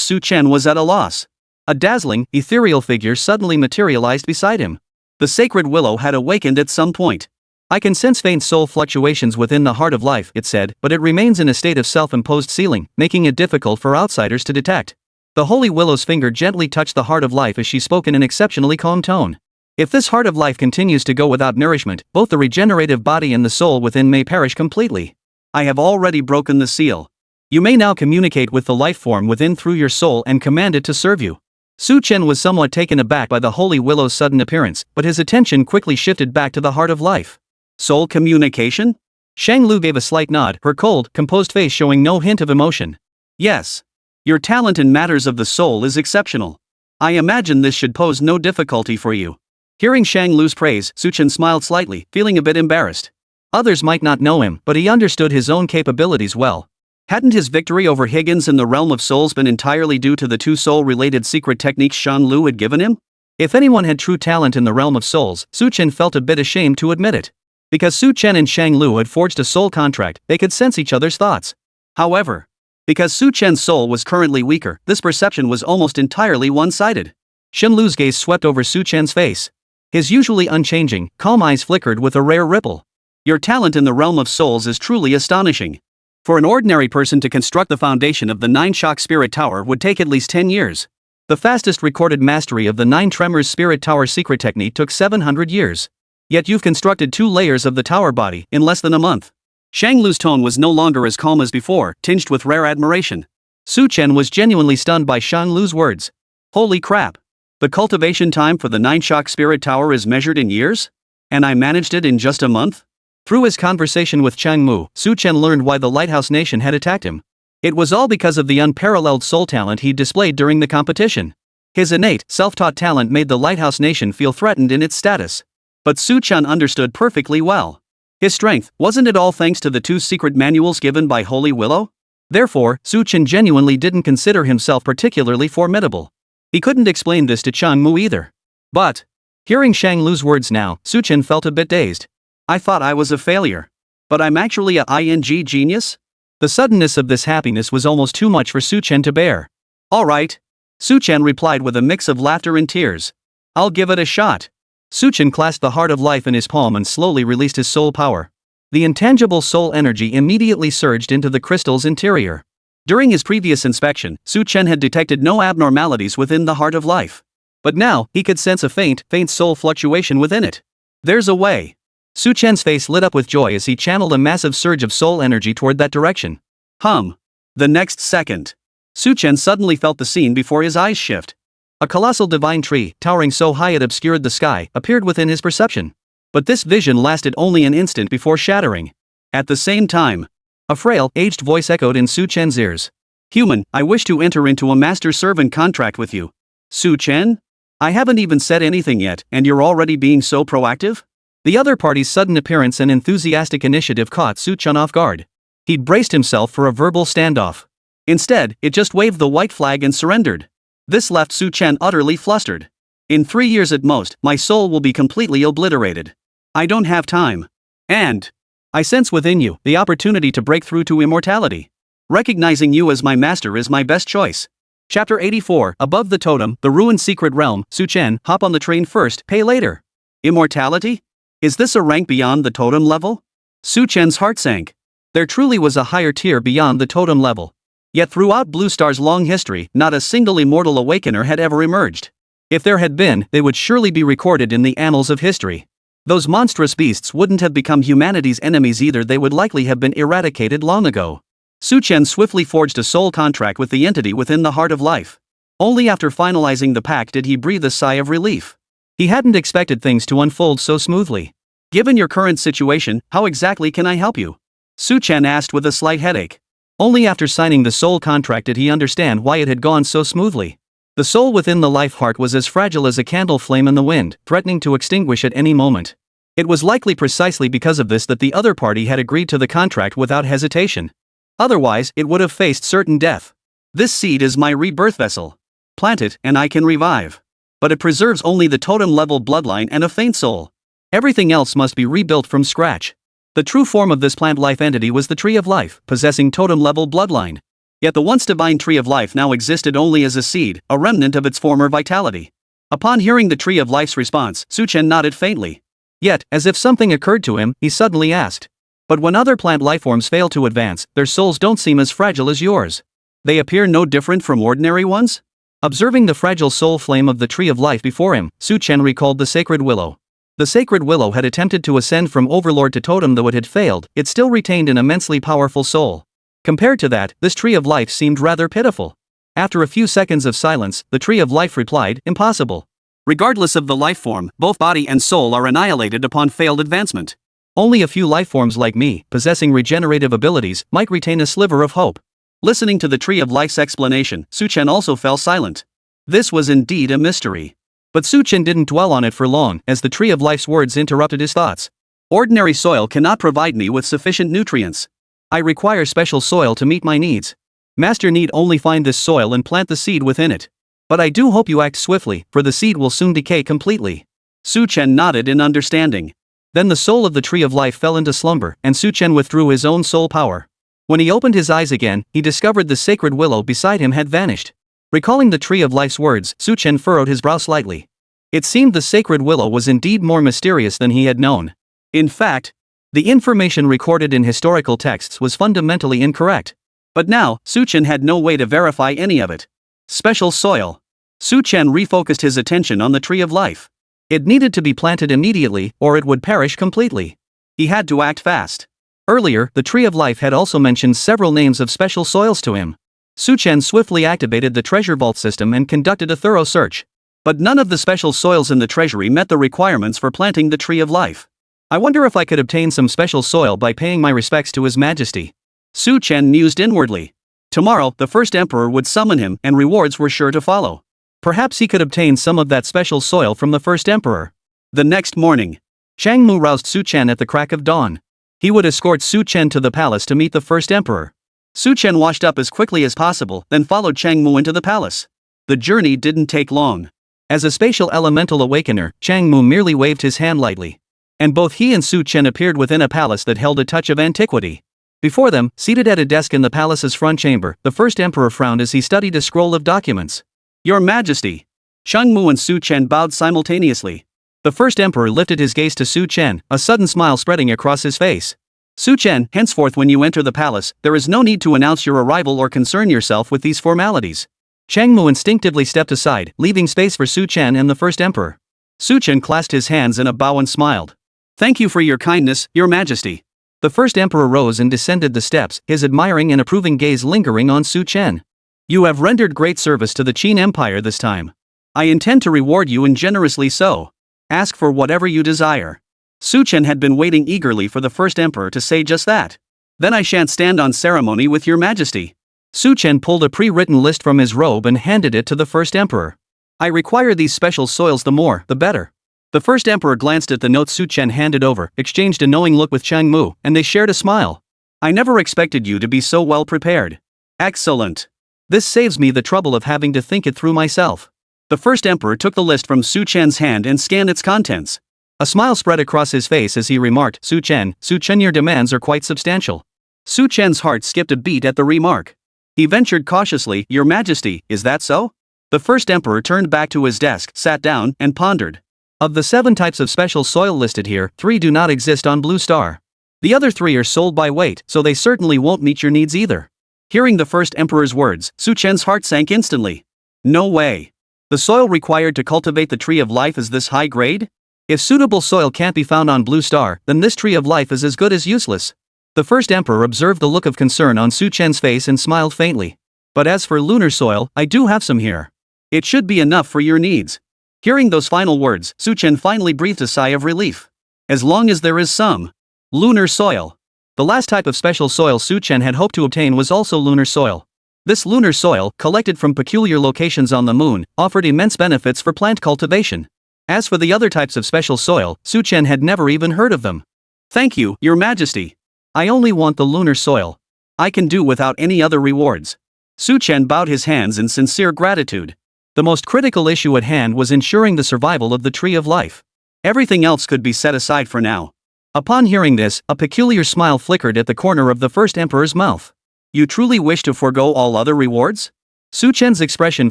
Su Chen was at a loss, a dazzling, ethereal figure suddenly materialized beside him. The sacred willow had awakened at some point. I can sense faint soul fluctuations within the heart of life, it said, but it remains in a state of self-imposed sealing, making it difficult for outsiders to detect. The Holy Willow's finger gently touched the heart of life as she spoke in an exceptionally calm tone. If this heart of life continues to go without nourishment, both the regenerative body and the soul within may perish completely. I have already broken the seal. You may now communicate with the life form within through your soul and command it to serve you. Su Chen was somewhat taken aback by the Holy Willow's sudden appearance, but his attention quickly shifted back to the heart of life. Soul communication? Shang Lu gave a slight nod, her cold, composed face showing no hint of emotion. Yes. Your talent in matters of the soul is exceptional. I imagine this should pose no difficulty for you. Hearing Shang Lu's praise, Su Chen smiled slightly, feeling a bit embarrassed. Others might not know him, but he understood his own capabilities well. Hadn't his victory over Higgins in the realm of souls been entirely due to the two soul-related secret techniques Shang Lu had given him? If anyone had true talent in the realm of souls, Su Chen felt a bit ashamed to admit it. Because Su Chen and Shang Lu had forged a soul contract, they could sense each other's thoughts. However, because Su Chen's soul was currently weaker, this perception was almost entirely one-sided. Shen Lu's gaze swept over Su Chen's face. His usually unchanging, calm eyes flickered with a rare ripple. Your talent in the realm of souls is truly astonishing. For an ordinary person to construct the foundation of the Nine-Shock Spirit Tower would take at least 10 years. The fastest recorded mastery of the Nine Tremors Spirit Tower secret technique took 700 years. Yet you've constructed 2 layers of the tower body in less than a month. Shang Lu's tone was no longer as calm as before, tinged with rare admiration. Su Chen was genuinely stunned by Shang Lu's words. Holy crap! The cultivation time for the Nine-Shock Spirit Tower is measured in years? And I managed it in just a month? Through his conversation with Chang Mu, Su Chen learned why the Lighthouse Nation had attacked him. It was all because of the unparalleled soul talent he displayed during the competition. His innate, self-taught talent made the Lighthouse Nation feel threatened in its status. But Su Chen understood perfectly well. His strength, wasn't it all thanks to the 2 secret manuals given by Holy Willow? Therefore, Su Chen genuinely didn't consider himself particularly formidable. He couldn't explain this to Chang Mu either. But, hearing Shang Lu's words now, Su Chen felt a bit dazed. I thought I was a failure. But I'm actually a ING genius? The suddenness of this happiness was almost too much for Su Chen to bear. Alright. Su Chen replied with a mix of laughter and tears. I'll give it a shot. Su Chen clasped the heart of life in his palm and slowly released his soul power. The intangible soul energy immediately surged into the crystal's interior. During his previous inspection, Su Chen had detected no abnormalities within the heart of life. But now, he could sense a faint soul fluctuation within it. There's a way. Su Chen's face lit up with joy as he channeled a massive surge of soul energy toward that direction. The next second, Su Chen suddenly felt the scene before his eyes shift. A colossal divine tree, towering so high it obscured the sky, appeared within his perception. But this vision lasted only an instant before shattering. At the same time, a frail, aged voice echoed in Su Chen's ears. Human, I wish to enter into a master-servant contract with you. Su Chen? I haven't even said anything yet, and you're already being so proactive? The other party's sudden appearance and enthusiastic initiative caught Su Chen off guard. He'd braced himself for a verbal standoff. Instead, it just waved the white flag and surrendered. This left Su Chen utterly flustered. In 3 years at most, my soul will be completely obliterated. I don't have time. And I sense within you the opportunity to break through to immortality. Recognizing you as my master is my best choice. Chapter 84, Above the Totem, the Ruined Secret Realm, Su Chen, hop on the train first, pay later. Immortality? Is this a rank beyond the totem level? Su Chen's heart sank. There truly was a higher tier beyond the totem level. Yet throughout Blue Star's long history, not a single immortal awakener had ever emerged. If there had been, they would surely be recorded in the annals of history. Those monstrous beasts wouldn't have become humanity's enemies either, they would likely have been eradicated long ago. Su Chen swiftly forged a soul contract with the entity within the heart of life. Only after finalizing the pact did he breathe a sigh of relief. He hadn't expected things to unfold so smoothly. Given your current situation, how exactly can I help you? Su Chen asked with a slight headache. Only after signing the soul contract did he understand why it had gone so smoothly. The soul within the life heart was as fragile as a candle flame in the wind, threatening to extinguish at any moment. It was likely precisely because of this that the other party had agreed to the contract without hesitation. Otherwise, it would have faced certain death. This seed is my rebirth vessel. Plant it, and I can revive. But it preserves only the totem-level bloodline and a faint soul. Everything else must be rebuilt from scratch. The true form of this plant life entity was the Tree of Life, possessing totem-level bloodline. Yet the once divine Tree of Life now existed only as a seed, a remnant of its former vitality. Upon hearing the Tree of Life's response, Su Chen nodded faintly. Yet, as if something occurred to him, he suddenly asked. But when other plant lifeforms fail to advance, their souls don't seem as fragile as yours. They appear no different from ordinary ones? Observing the fragile soul flame of the Tree of Life before him, Su Chen recalled the sacred willow. The sacred willow had attempted to ascend from overlord to totem, though it had failed, it still retained an immensely powerful soul. Compared to that, this Tree of Life seemed rather pitiful. After a few seconds of silence, the Tree of Life replied, impossible. Regardless of the life form, both body and soul are annihilated upon failed advancement. Only a few lifeforms like me, possessing regenerative abilities, might retain a sliver of hope. Listening to the Tree of Life's explanation, Su Chen also fell silent. This was indeed a mystery. But Su Chen didn't dwell on it for long, as the Tree of Life's words interrupted his thoughts. Ordinary soil cannot provide me with sufficient nutrients. I require special soil to meet my needs. Master need only find this soil and plant the seed within it. But I do hope you act swiftly, for the seed will soon decay completely. Su Chen nodded in understanding. Then the soul of the Tree of Life fell into slumber, and Su Chen withdrew his own soul power. When he opened his eyes again, he discovered the sacred willow beside him had vanished. Recalling the Tree of Life's words, Su Chen furrowed his brow slightly. It seemed the sacred willow was indeed more mysterious than he had known. In fact, the information recorded in historical texts was fundamentally incorrect. But now, Su Chen had no way to verify any of it. Special soil. Su Chen refocused his attention on the Tree of Life. It needed to be planted immediately, or it would perish completely. He had to act fast. Earlier, the Tree of Life had also mentioned several names of special soils to him. Su Chen swiftly activated the treasure vault system and conducted a thorough search. But none of the special soils in the treasury met the requirements for planting the Tree of Life. I wonder if I could obtain some special soil by paying my respects to His Majesty. Su Chen mused inwardly. Tomorrow, the first emperor would summon him, and rewards were sure to follow. Perhaps he could obtain some of that special soil from the first emperor. The next morning, Chang Mu roused Su Chen at the crack of dawn. He would escort Su Chen to the palace to meet the first emperor. Su Chen washed up as quickly as possible, then followed Chang Mu into the palace. The journey didn't take long. As a spatial elemental awakener, Chang Mu merely waved his hand lightly. And both he and Su Chen appeared within a palace that held a touch of antiquity. Before them, seated at a desk in the palace's front chamber, the first emperor frowned as he studied a scroll of documents. Your Majesty! Chang Mu and Su Chen bowed simultaneously. The first emperor lifted his gaze to Su Chen, a sudden smile spreading across his face. Su Chen, henceforth when you enter the palace, there is no need to announce your arrival or concern yourself with these formalities. Chang Mu instinctively stepped aside, leaving space for Su Chen and the first emperor. Su Chen clasped his hands in a bow and smiled. Thank you for your kindness, Your Majesty. The first emperor rose and descended the steps, his admiring and approving gaze lingering on Su Chen. You have rendered great service to the Qin Empire this time. I intend to reward you and generously so. Ask for whatever you desire. Su Chen had been waiting eagerly for the first emperor to say just that. Then I shan't stand on ceremony with Your Majesty. Su Chen pulled a pre-written list from his robe and handed it to the first emperor. I require these special soils, the more, the better. The first emperor glanced at the notes Su Chen handed over, exchanged a knowing look with Chang Mu, and they shared a smile. I never expected you to be so well prepared. Excellent. This saves me the trouble of having to think it through myself. The first emperor took the list from Su Chen's hand and scanned its contents. A smile spread across his face as he remarked, Su Chen, your demands are quite substantial. Su Chen's heart skipped a beat at the remark. He ventured cautiously, Your Majesty, is that so? The first emperor turned back to his desk, sat down, and pondered. Of the 7 types of special soil listed here, 3 do not exist on Blue Star. The other 3 are sold by weight, so they certainly won't meet your needs either. Hearing the first emperor's words, Su Chen's heart sank instantly. No way. The soil required to cultivate the tree of life is this high grade? If suitable soil can't be found on Blue Star, then this tree of life is as good as useless. The first emperor observed the look of concern on Su Chen's face and smiled faintly. But as for lunar soil, I do have some here. It should be enough for your needs. Hearing those final words, Su Chen finally breathed a sigh of relief. As long as there is some lunar soil. The last type of special soil Su Chen had hoped to obtain was also lunar soil. This lunar soil, collected from peculiar locations on the moon, offered immense benefits for plant cultivation. As for the other types of special soil, Su Chen had never even heard of them. Thank you, Your Majesty. I only want the lunar soil. I can do without any other rewards. Su Chen bowed his hands in sincere gratitude. The most critical issue at hand was ensuring the survival of the tree of life. Everything else could be set aside for now. Upon hearing this, a peculiar smile flickered at the corner of the first emperor's mouth. You truly wish to forego all other rewards? Su Chen's expression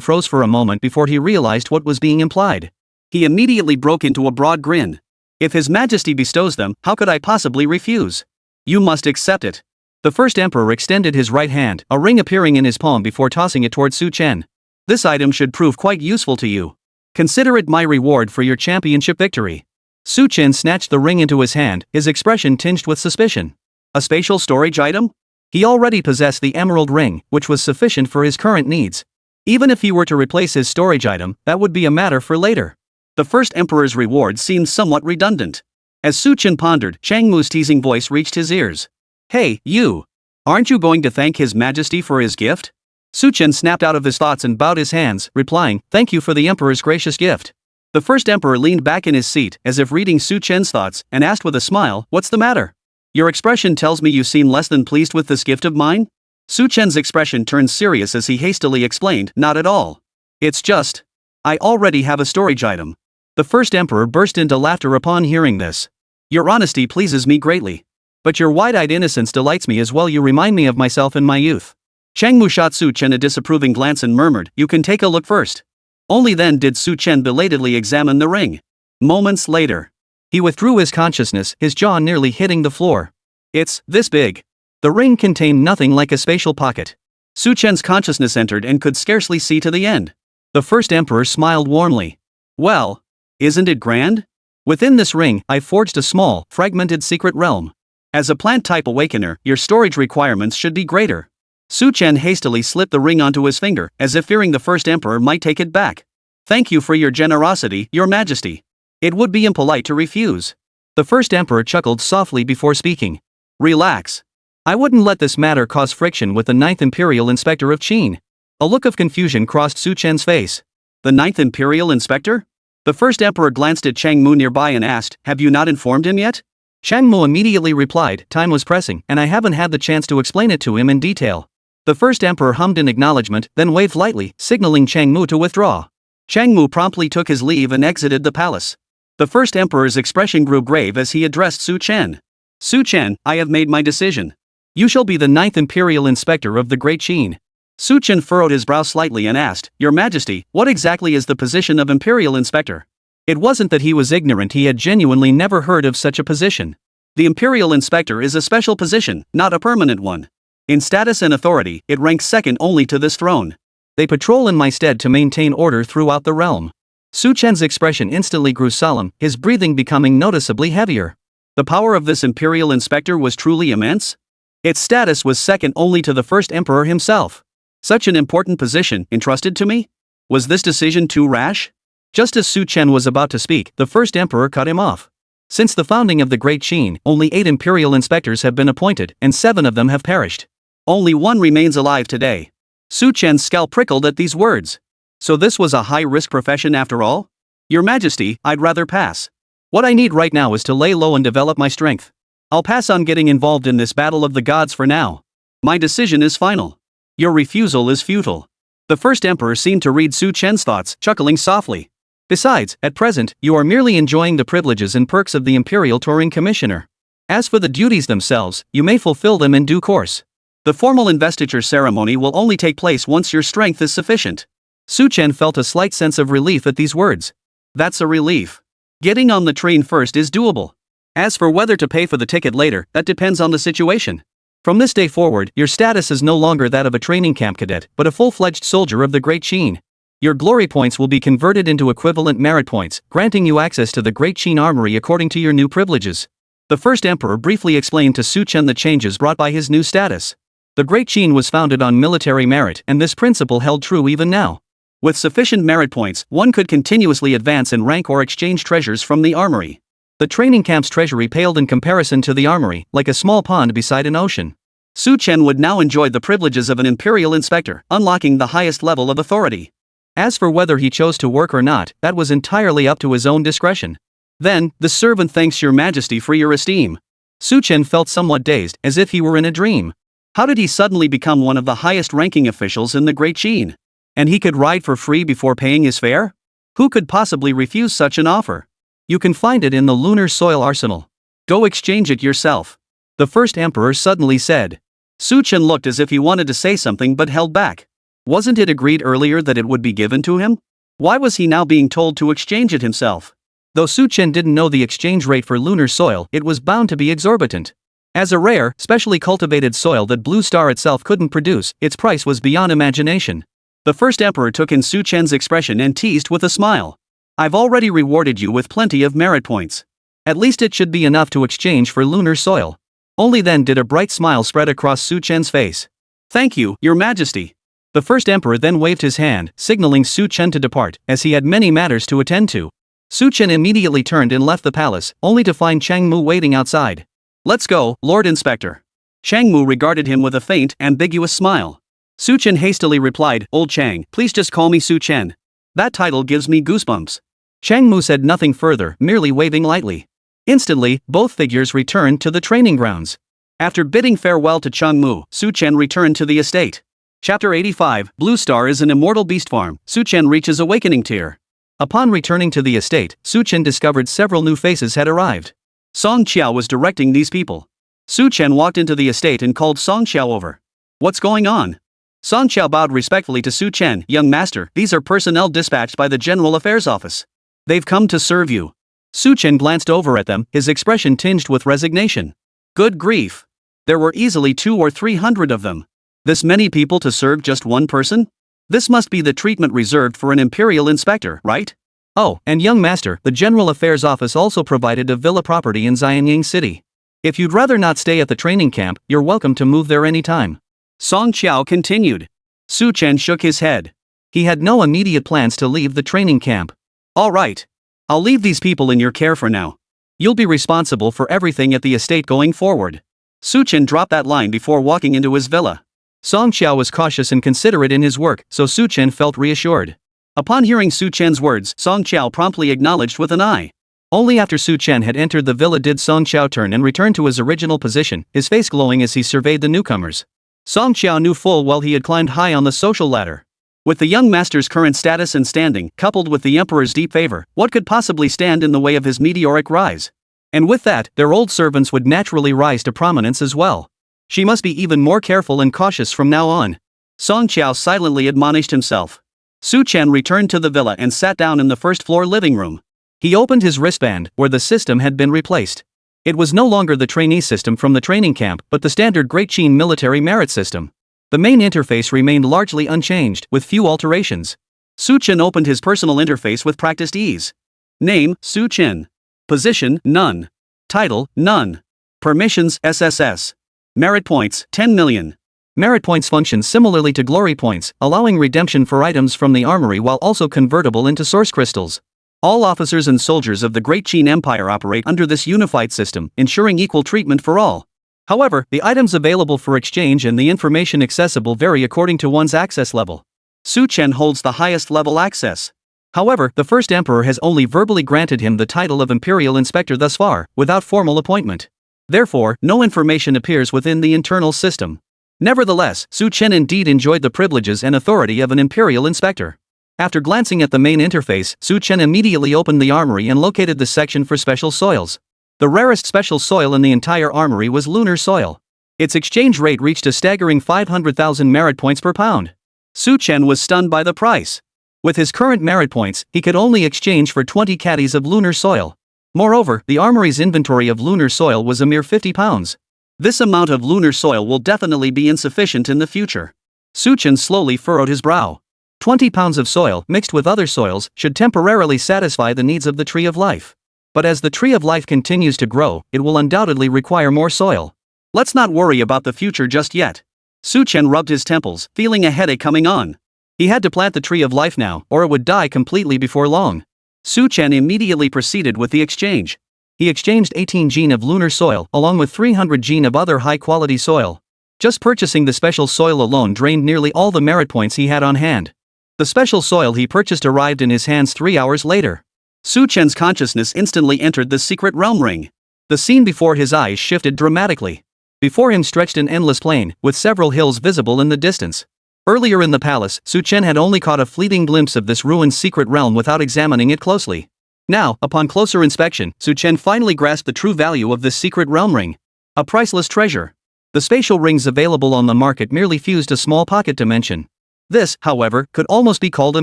froze for a moment before he realized what was being implied. He immediately broke into a broad grin. If His Majesty bestows them, how could I possibly refuse? You must accept it. The first emperor extended his right hand, a ring appearing in his palm before tossing it toward Su Chen. This item should prove quite useful to you. Consider it my reward for your championship victory. Su Chen snatched the ring into his hand, his expression tinged with suspicion. A spatial storage item? He already possessed the emerald ring, which was sufficient for his current needs. Even if he were to replace his storage item, that would be a matter for later. The first emperor's reward seemed somewhat redundant. As Su Chen pondered, Chang Mu's teasing voice reached his ears. Hey, you! Aren't you going to thank His Majesty for his gift? Su Chen snapped out of his thoughts and bowed his hands, replying, Thank you for the emperor's gracious gift. The first emperor leaned back in his seat, as if reading Su Chen's thoughts, and asked with a smile, What's the matter? Your expression tells me you seem less than pleased with this gift of mine? Su Chen's expression turned serious as he hastily explained, Not at all. It's just, I already have a storage item. The first emperor burst into laughter upon hearing this. Your honesty pleases me greatly. But your wide-eyed innocence delights me as well. You remind me of myself in my youth. Chang Mu shot Su Chen a disapproving glance and murmured, You can take a look first. Only then did Su Chen belatedly examine the ring. Moments later, he withdrew his consciousness, his jaw nearly hitting the floor. It's this big. The ring contained nothing like a spatial pocket. Su Chen's consciousness entered and could scarcely see to the end. The first emperor smiled warmly. Well, isn't it grand? Within this ring, I forged a small, fragmented secret realm. As a plant-type awakener, your storage requirements should be greater. Su Chen hastily slipped the ring onto his finger, as if fearing the first emperor might take it back. Thank you for your generosity, Your Majesty. It would be impolite to refuse. The first emperor chuckled softly before speaking. Relax. I wouldn't let this matter cause friction with the 9th Imperial Inspector of Qin. A look of confusion crossed Su Chen's face. The 9th Imperial Inspector? The first emperor glanced at Chang Mu nearby and asked, Have you not informed him yet? Chang Mu immediately replied, Time was pressing, and I haven't had the chance to explain it to him in detail. The first emperor hummed in acknowledgement, then waved lightly, signaling Chang Mu to withdraw. Chang Mu promptly took his leave and exited the palace. The first emperor's expression grew grave as he addressed Su Chen. Su Chen, I have made my decision. You shall be the 9th Imperial Inspector of the Great Qin. Su Chen furrowed his brow slightly and asked, Your Majesty, what exactly is the position of Imperial Inspector? It wasn't that he was ignorant, he had genuinely never heard of such a position. The Imperial Inspector is a special position, not a permanent one. In status and authority, it ranks second only to this throne. They patrol in my stead to maintain order throughout the realm. Su Chen's expression instantly grew solemn, his breathing becoming noticeably heavier. The power of this Imperial Inspector was truly immense. Its status was second only to the first emperor himself. Such an important position entrusted to me? Was this decision too rash? Just as Su Chen was about to speak, the first emperor cut him off. Since the founding of the Great Qin, only 8 Imperial Inspectors have been appointed, and 7 of them have perished. Only 1 remains alive today. Su Chen's scalp prickled at these words. So this was a high-risk profession after all? Your Majesty, I'd rather pass. What I need right now is to lay low and develop my strength. I'll pass on getting involved in this battle of the gods for now. My decision is final. Your refusal is futile. The first emperor seemed to read Su Chen's thoughts, chuckling softly. Besides, at present, you are merely enjoying the privileges and perks of the Imperial Touring Commissioner. As for the duties themselves, you may fulfill them in due course. The formal investiture ceremony will only take place once your strength is sufficient. Su Chen felt a slight sense of relief at these words. That's a relief. Getting on the train first is doable. As for whether to pay for the ticket later, that depends on the situation. From this day forward, your status is no longer that of a training camp cadet, but a full-fledged soldier of the Great Qin. Your glory points will be converted into equivalent merit points, granting you access to the Great Qin Armory according to your new privileges. The first emperor briefly explained to Su Chen the changes brought by his new status. The Great Qin was founded on military merit, and this principle held true even now. With sufficient merit points, one could continuously advance in rank or exchange treasures from the armory. The training camp's treasury paled in comparison to the armory, like a small pond beside an ocean. Su Chen would now enjoy the privileges of an imperial inspector, unlocking the highest level of authority. As for whether he chose to work or not, that was entirely up to his own discretion. Then, the servant thanks your majesty for your esteem. Su Chen felt somewhat dazed, as if he were in a dream. How did he suddenly become one of the highest-ranking officials in the Great Qin? And he could ride for free before paying his fare? Who could possibly refuse such an offer? You can find it in the lunar soil arsenal. Go exchange it yourself. The first emperor suddenly said. Su Chen looked as if he wanted to say something but held back. Wasn't it agreed earlier that it would be given to him? Why was he now being told to exchange it himself? Though Su Chen didn't know the exchange rate for lunar soil, it was bound to be exorbitant. As a rare, specially cultivated soil that Blue Star itself couldn't produce, its price was beyond imagination. The first emperor took in Su Chen's expression and teased with a smile. I've already rewarded you with plenty of merit points. At least it should be enough to exchange for lunar soil. Only then did a bright smile spread across Su Chen's face. Thank you, your majesty. The first emperor then waved his hand, signaling Su Chen to depart, as he had many matters to attend to. Su Chen immediately turned and left the palace, only to find Chang Mu waiting outside. Let's go, Lord Inspector. Chang Mu regarded him with a faint, ambiguous smile. Su Chen hastily replied, Old Chang, please just call me Su Chen. That title gives me goosebumps. Chang Mu said nothing further, merely waving lightly. Instantly, both figures returned to the training grounds. After bidding farewell to Chang Mu, Su Chen returned to the estate. Chapter 85, Blue Star is an immortal beast farm. Su Chen reaches awakening tier. Upon returning to the estate, Su Chen discovered several new faces had arrived. Song Qiao was directing these people. Su Chen walked into the estate and called Song Qiao over. What's going on? Song Qiao bowed respectfully to Su Chen. Young master, these are personnel dispatched by the General Affairs Office. They've come to serve you. Su Chen glanced over at them, his expression tinged with resignation. Good grief. There were easily 200 or 300 of them. This many people to serve just one person? This must be the treatment reserved for an imperial inspector, right? Oh, and young master, the General Affairs Office also provided a villa property in Xianyang City. If you'd rather not stay at the training camp, you're welcome to move there anytime. Song Qiao continued. Su Chen shook his head. He had no immediate plans to leave the training camp. All right. I'll leave these people in your care for now. You'll be responsible for everything at the estate going forward. Su Chen dropped that line before walking into his villa. Song Qiao was cautious and considerate in his work, so Su Chen felt reassured. Upon hearing Su Chen's words, Song Qiao promptly acknowledged with an eye. Only after Su Chen had entered the villa did Song Qiao turn and return to his original position, his face glowing as he surveyed the newcomers. Song Qiao knew full well he had climbed high on the social ladder. With the young master's current status and standing, coupled with the emperor's deep favor, what could possibly stand in the way of his meteoric rise? And with that, their old servants would naturally rise to prominence as well. She must be even more careful and cautious from now on. Song Qiao silently admonished himself. Su Chen returned to the villa and sat down in the first-floor living room. He opened his wristband, where the system had been replaced. It was no longer the trainee system from the training camp, but the standard Great Qin military merit system. The main interface remained largely unchanged, with few alterations. Su Chen opened his personal interface with practiced ease. Name, Su Chen. Position, none. Title, none. Permissions, SSS. Merit points, 10 million. Merit points function similarly to glory points, allowing redemption for items from the armory while also convertible into source crystals. All officers and soldiers of the Great Qin Empire operate under this unified system, ensuring equal treatment for all. However, the items available for exchange and the information accessible vary according to one's access level. Su Chen holds the highest level access. However, the first emperor has only verbally granted him the title of imperial inspector thus far, without formal appointment. Therefore, no information appears within the internal system. Nevertheless, Su Chen indeed enjoyed the privileges and authority of an imperial inspector. After glancing at the main interface, Su Chen immediately opened the armory and located the section for special soils. The rarest special soil in the entire armory was lunar soil. Its exchange rate reached a staggering 500,000 merit points per pound. Chen was stunned by the price. With his current merit points, he could only exchange for 20 caddies of lunar soil. Moreover, the armory's inventory of lunar soil was a mere 50 pounds. This amount of lunar soil will definitely be insufficient in the future. Chen slowly furrowed his brow. 20 pounds of soil mixed with other soils should temporarily satisfy the needs of the Tree of Life. But as the Tree of Life continues to grow, it will undoubtedly require more soil. Let's not worry about the future just yet. Chen rubbed his temples, feeling a headache coming on. He had to plant the Tree of Life now, or it would die completely before long. Chen immediately proceeded with the exchange. He exchanged 18 gene of lunar soil along with 300 gene of other high-quality soil. Just purchasing the special soil alone drained nearly all the merit points he had on hand. The special soil he purchased arrived in his hands 3 hours later. Chen's consciousness instantly entered the secret realm ring. The scene before his eyes shifted dramatically. Before him stretched an endless plain, with several hills visible in the distance. Earlier in the palace, Chen had only caught a fleeting glimpse of this ruined secret realm without examining it closely. Now, upon closer inspection, Chen finally grasped the true value of this secret realm ring. A priceless treasure. The spatial rings available on the market merely fused a small pocket dimension. This, however, could almost be called a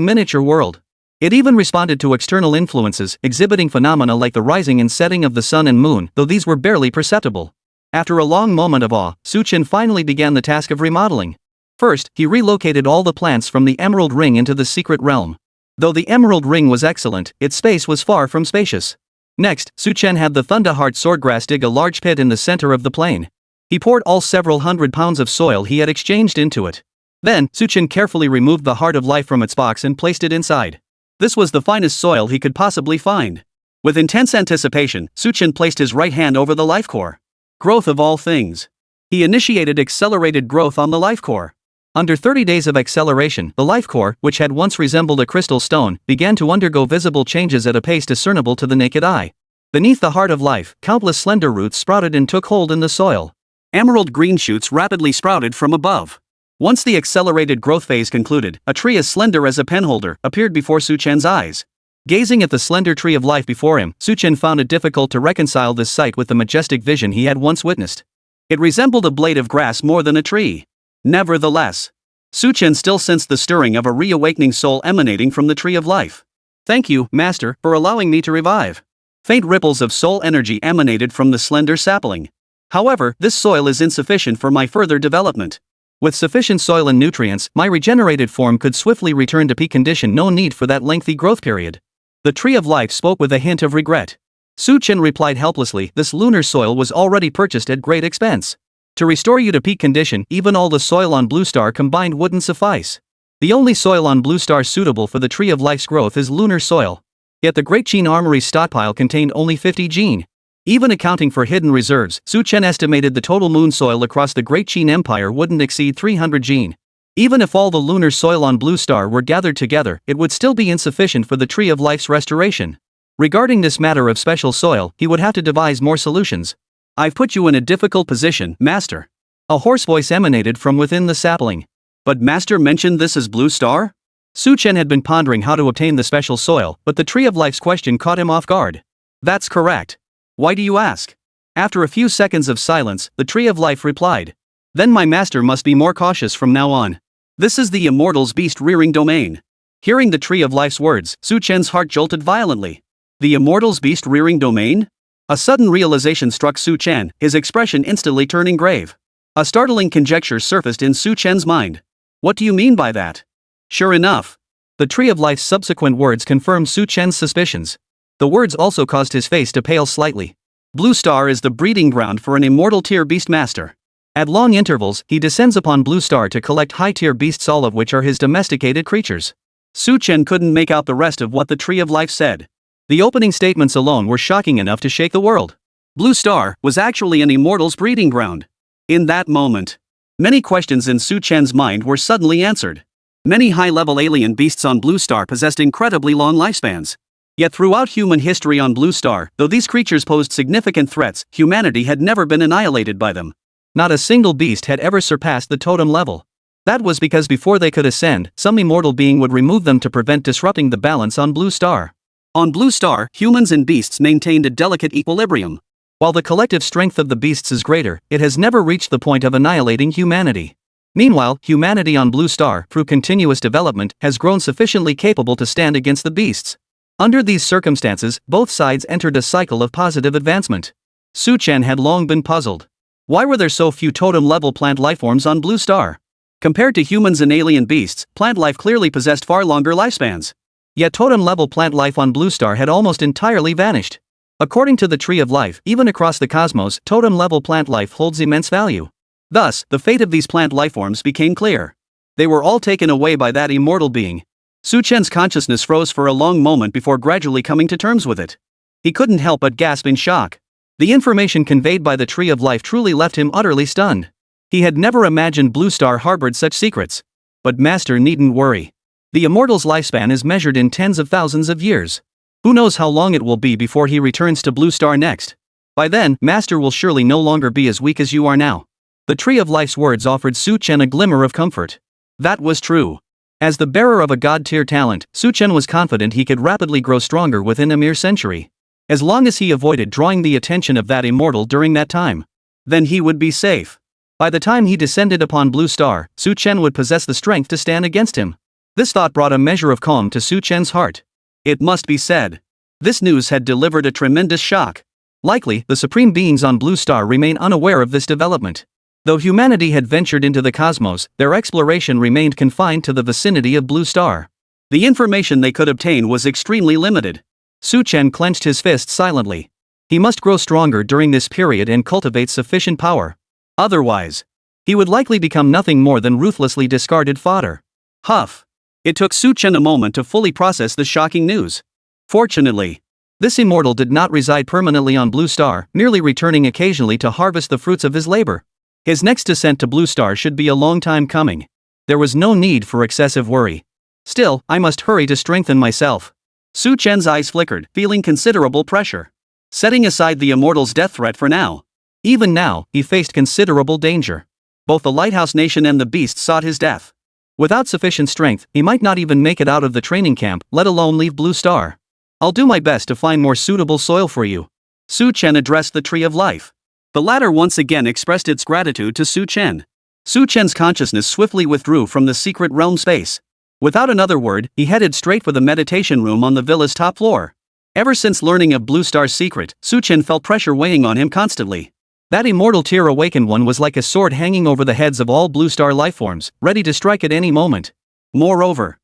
miniature world. It even responded to external influences, exhibiting phenomena like the rising and setting of the sun and moon, though these were barely perceptible. After a long moment of awe, Chen finally began the task of remodeling. First, he relocated all the plants from the emerald ring into the secret realm. Though the emerald ring was excellent, its space was far from spacious. Next, Chen had the Thunderheart swordgrass dig a large pit in the center of the plain. He poured all several hundred pounds of soil he had exchanged into it. Then, Chen carefully removed the Heart of Life from its box and placed it inside. This was the finest soil he could possibly find. With intense anticipation, Chen placed his right hand over the life core. Growth of all things. He initiated accelerated growth on the life core. Under 30 days of acceleration, the life core, which had once resembled a crystal stone, began to undergo visible changes at a pace discernible to the naked eye. Beneath the Heart of Life, countless slender roots sprouted and took hold in the soil. Emerald green shoots rapidly sprouted from above. Once the accelerated growth phase concluded, a tree as slender as a penholder appeared before Chen's eyes. Gazing at the slender Tree of Life before him, Chen found it difficult to reconcile this sight with the majestic vision he had once witnessed. It resembled a blade of grass more than a tree. Nevertheless, Chen still sensed the stirring of a reawakening soul emanating from the Tree of Life. Thank you, Master, for allowing me to revive. Faint ripples of soul energy emanated from the slender sapling. However, this soil is insufficient for my further development. With sufficient soil and nutrients, my regenerated form could swiftly return to peak condition. No need for that lengthy growth period. The Tree of Life spoke with a hint of regret. Chen replied helplessly, this lunar soil was already purchased at great expense. To restore you to peak condition, even all the soil on Blue Star combined wouldn't suffice. The only soil on Blue Star suitable for the Tree of Life's growth is lunar soil. Yet the Great Chen Armory's stockpile contained only 50 gene. Even accounting for hidden reserves, Chen estimated the total moon soil across the Great Chen Empire wouldn't exceed 300 gene. Even if all the lunar soil on Blue Star were gathered together, it would still be insufficient for the Tree of Life's restoration. Regarding this matter of special soil, he would have to devise more solutions. I've put you in a difficult position, Master. A hoarse voice emanated from within the sapling. But Master mentioned this as Blue Star? Chen had been pondering how to obtain the special soil, but the Tree of Life's question caught him off guard. That's correct. Why do you ask? After a few seconds of silence, the Tree of Life replied. Then my master must be more cautious from now on. This is the Immortal's beast-rearing domain. Hearing the Tree of Life's words, Chen's heart jolted violently. The Immortal's beast-rearing domain? A sudden realization struck Chen, his expression instantly turning grave. A startling conjecture surfaced in Chen's mind. What do you mean by that? Sure enough. The Tree of Life's subsequent words confirmed Chen's suspicions. The words also caused his face to pale slightly. Blue Star is the breeding ground for an immortal tier beast master. At long intervals, he descends upon Blue Star to collect high-tier beasts, all of which are his domesticated creatures. Chen couldn't make out the rest of what the Tree of Life said. The opening statements alone were shocking enough to shake the world. Blue Star was actually an immortal's breeding ground. In that moment, many questions in Chen's mind were suddenly answered. Many high-level alien beasts on Blue Star possessed incredibly long lifespans. Yet throughout human history on Blue Star, though these creatures posed significant threats, humanity had never been annihilated by them. Not a single beast had ever surpassed the totem level. That was because before they could ascend, some immortal being would remove them to prevent disrupting the balance on Blue Star. On Blue Star, humans and beasts maintained a delicate equilibrium. While the collective strength of the beasts is greater, it has never reached the point of annihilating humanity. Meanwhile, humanity on Blue Star, through continuous development, has grown sufficiently capable to stand against the beasts. Under these circumstances, both sides entered a cycle of positive advancement. Chen had long been puzzled. Why were there so few totem-level plant lifeforms on Blue Star? Compared to humans and alien beasts, plant life clearly possessed far longer lifespans. Yet totem-level plant life on Blue Star had almost entirely vanished. According to the Tree of Life, even across the cosmos, totem-level plant life holds immense value. Thus, the fate of these plant lifeforms became clear. They were all taken away by that immortal being. Chen's consciousness froze for a long moment before gradually coming to terms with it. He couldn't help but gasp in shock. The information conveyed by the Tree of Life truly left him utterly stunned. He had never imagined Blue Star harbored such secrets. But Master needn't worry. The immortal's lifespan is measured in tens of thousands of years. Who knows how long it will be before he returns to Blue Star next? By then, Master will surely no longer be as weak as you are now. The Tree of Life's words offered Chen a glimmer of comfort. That was true. As the bearer of a god-tier talent, Chen was confident he could rapidly grow stronger within a mere century. As long as he avoided drawing the attention of that immortal during that time, then he would be safe. By the time he descended upon Blue Star, Chen would possess the strength to stand against him. This thought brought a measure of calm to Chen's heart. It must be said. This news had delivered a tremendous shock. Likely, the supreme beings on Blue Star remain unaware of this development. Though humanity had ventured into the cosmos, their exploration remained confined to the vicinity of Blue Star. The information they could obtain was extremely limited. Chen clenched his fists silently. He must grow stronger during this period and cultivate sufficient power. Otherwise, he would likely become nothing more than ruthlessly discarded fodder. Huff. It took Chen a moment to fully process the shocking news. Fortunately, this immortal did not reside permanently on Blue Star, merely returning occasionally to harvest the fruits of his labor. His next descent to Blue Star should be a long time coming. There was no need for excessive worry. Still, I must hurry to strengthen myself. Chen's eyes flickered, feeling considerable pressure. Setting aside the immortal's death threat for now. Even now, he faced considerable danger. Both the Lighthouse Nation and the beasts sought his death. Without sufficient strength, he might not even make it out of the training camp, let alone leave Blue Star. I'll do my best to find more suitable soil for you. Chen addressed the Tree of Life. The latter once again expressed its gratitude to Chen. Chen's consciousness swiftly withdrew from the secret realm space. Without another word, he headed straight for the meditation room on the villa's top floor. Ever since learning of Blue Star's secret, Chen felt pressure weighing on him constantly. That immortal tier awakened one was like a sword hanging over the heads of all Blue Star lifeforms, ready to strike at any moment. Moreover,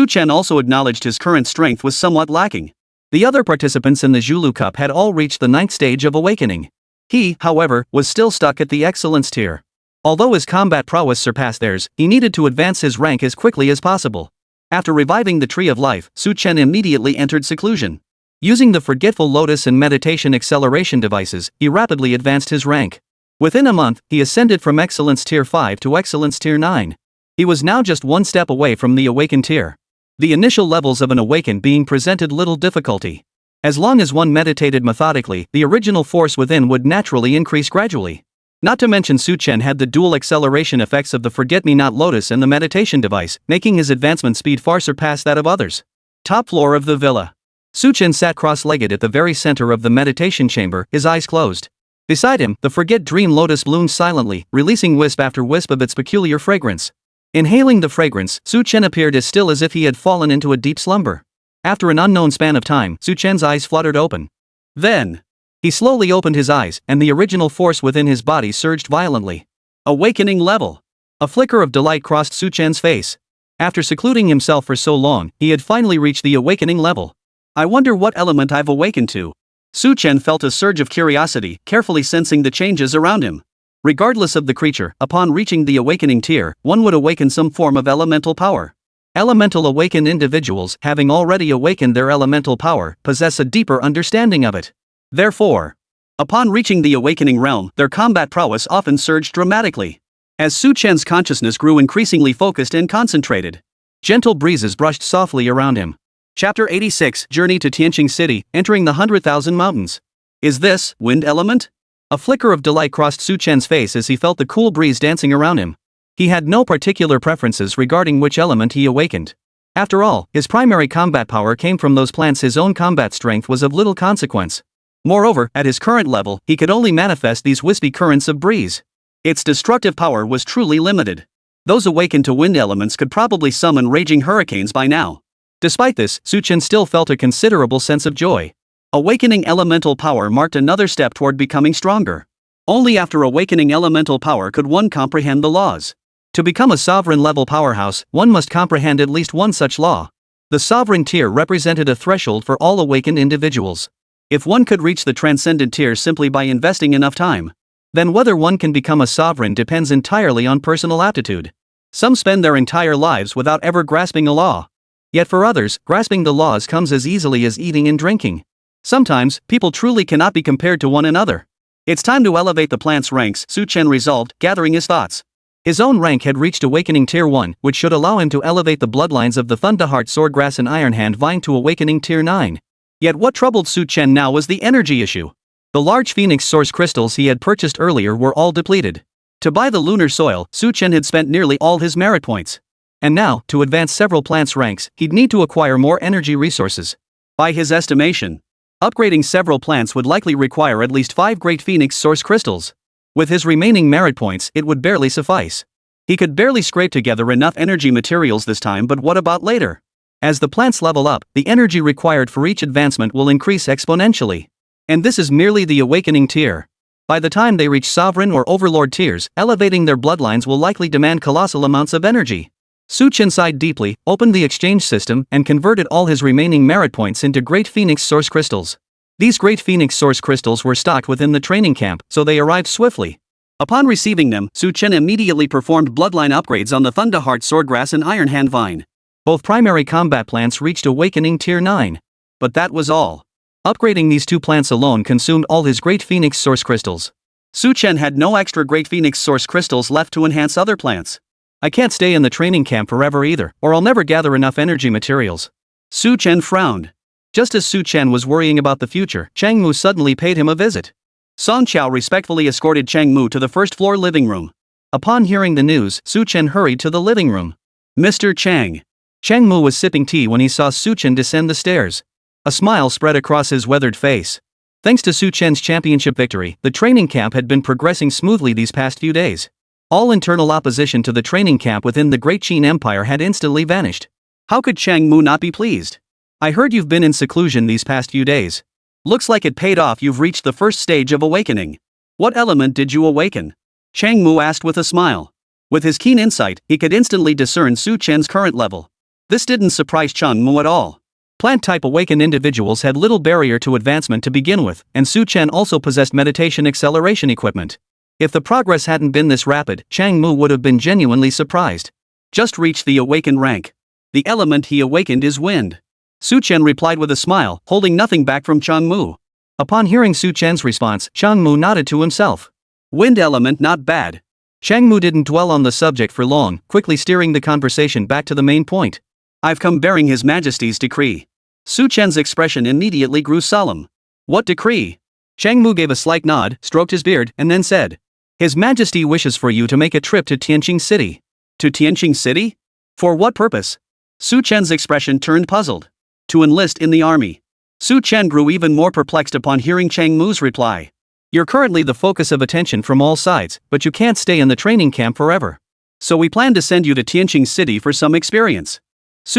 Chen also acknowledged his current strength was somewhat lacking. The other participants in the Zhulu Cup had all reached the 9th stage of awakening. He, however, was still stuck at the excellence tier. Although his combat prowess surpassed theirs, he needed to advance his rank as quickly as possible. After reviving the Tree of Life, Chen immediately entered seclusion. Using the Forgetful Lotus and meditation acceleration devices, he rapidly advanced his rank. Within a month, he ascended from Excellence Tier 5 to Excellence Tier 9. He was now just one step away from the Awakened tier. The initial levels of an Awakened being presented little difficulty. As long as one meditated methodically, the original force within would naturally increase gradually. Not to mention Chen had the dual acceleration effects of the Forget-Me-Not Lotus and the meditation device, making his advancement speed far surpass that of others. Top floor of the villa. Chen sat cross-legged at the very center of the meditation chamber, his eyes closed. Beside him, the Forget Dream Lotus bloomed silently, releasing wisp after wisp of its peculiar fragrance. Inhaling the fragrance, Chen appeared as still as if he had fallen into a deep slumber. After an unknown span of time, Chen's eyes fluttered open. Then, he slowly opened his eyes, and the original force within his body surged violently. Awakening level. A flicker of delight crossed Chen's face. After secluding himself for so long, he had finally reached the awakening level. I wonder what element I've awakened to. Chen felt a surge of curiosity, carefully sensing the changes around him. Regardless of the creature, upon reaching the awakening tier, one would awaken some form of elemental power. Elemental awakened individuals, having already awakened their elemental power, possess a deeper understanding of it. Therefore, upon reaching the awakening realm, their combat prowess often surged dramatically. As Chen's consciousness grew increasingly focused and concentrated, gentle breezes brushed softly around him. Chapter 86, Journey to Tianqing City, entering the 100,000 mountains. Is this wind element? A flicker of delight crossed Chen's face as he felt the cool breeze dancing around him. He had no particular preferences regarding which element he awakened. After all, his primary combat power came from those plants. His own combat strength was of little consequence. Moreover, at his current level, he could only manifest these wispy currents of breeze. Its destructive power was truly limited. Those awakened to wind elements could probably summon raging hurricanes by now. Despite this, Chen still felt a considerable sense of joy. Awakening elemental power marked another step toward becoming stronger. Only after awakening elemental power could one comprehend the laws. To become a sovereign-level powerhouse, one must comprehend at least one such law. The sovereign tier represented a threshold for all awakened individuals. If one could reach the transcendent tier simply by investing enough time, then whether one can become a sovereign depends entirely on personal aptitude. Some spend their entire lives without ever grasping a law. Yet for others, grasping the laws comes as easily as eating and drinking. Sometimes, people truly cannot be compared to one another. It's time to elevate the plant's ranks, Chen resolved, gathering his thoughts. His own rank had reached Awakening Tier 1, which should allow him to elevate the bloodlines of the Thunderheart Swordgrass and Ironhand Vine to Awakening Tier 9. Yet what troubled Chen now was the energy issue. The large Phoenix Source crystals he had purchased earlier were all depleted. To buy the lunar soil, Chen had spent nearly all his merit points. And now, to advance several plants' ranks, he'd need to acquire more energy resources. By his estimation, upgrading several plants would likely require at least 5 Great Phoenix Source crystals. With his remaining merit points, it would barely suffice. He could barely scrape together enough energy materials this time, but what about later? As the plants level up, the energy required for each advancement will increase exponentially. And this is merely the awakening tier. By the time they reach sovereign or overlord tiers, elevating their bloodlines will likely demand colossal amounts of energy. Chen sighed deeply, opened the exchange system, and converted all his remaining merit points into Great Phoenix Source crystals. These Great Phoenix Source crystals were stocked within the training camp, so they arrived swiftly. Upon receiving them, Chen immediately performed bloodline upgrades on the Thunderheart Swordgrass and Ironhand Vine. Both primary combat plants reached Awakening Tier 9. But that was all. Upgrading these 2 plants alone consumed all his Great Phoenix Source crystals. Chen had no extra Great Phoenix Source crystals left to enhance other plants. I can't stay in the training camp forever either, or I'll never gather enough energy materials. Chen frowned. Just as Chen was worrying about the future, Chang Mu suddenly paid him a visit. Song Chao respectfully escorted Chang Mu to the first-floor living room. Upon hearing the news, Chen hurried to the living room. Mr. Chang. Chang Mu was sipping tea when he saw Chen descend the stairs. A smile spread across his weathered face. Thanks to Chen's championship victory, the training camp had been progressing smoothly these past few days. All internal opposition to the training camp within the Great Qin Empire had instantly vanished. How could Chang Mu not be pleased? I heard you've been in seclusion these past few days. Looks like it paid off. You've reached the first stage of awakening. What element did you awaken? Chang Mu asked with a smile. With his keen insight, he could instantly discern Chen's current level. This didn't surprise Chang Mu at all. Plant-type awakened individuals had little barrier to advancement to begin with, and Chen also possessed meditation acceleration equipment. If the progress hadn't been this rapid, Chang Mu would have been genuinely surprised. Just reached the awakened rank. The element he awakened is wind. Chen replied with a smile, holding nothing back from Chang Mu. Upon hearing Chen's response, Chang Mu nodded to himself. Wind element, not bad. Chang Mu didn't dwell on the subject for long, quickly steering the conversation back to the main point. I've come bearing His Majesty's decree. Chen's expression immediately grew solemn. What decree? Chang Mu gave a slight nod, stroked his beard, and then said, His Majesty wishes for you to make a trip to Tianqing City. To Tianqing City? For what purpose? Chen's expression turned puzzled. To enlist in the army. Chen grew even more perplexed upon hearing Chang Mu's reply. You're currently the focus of attention from all sides, but you can't stay in the training camp forever. So we plan to send you to Tianqing City for some experience.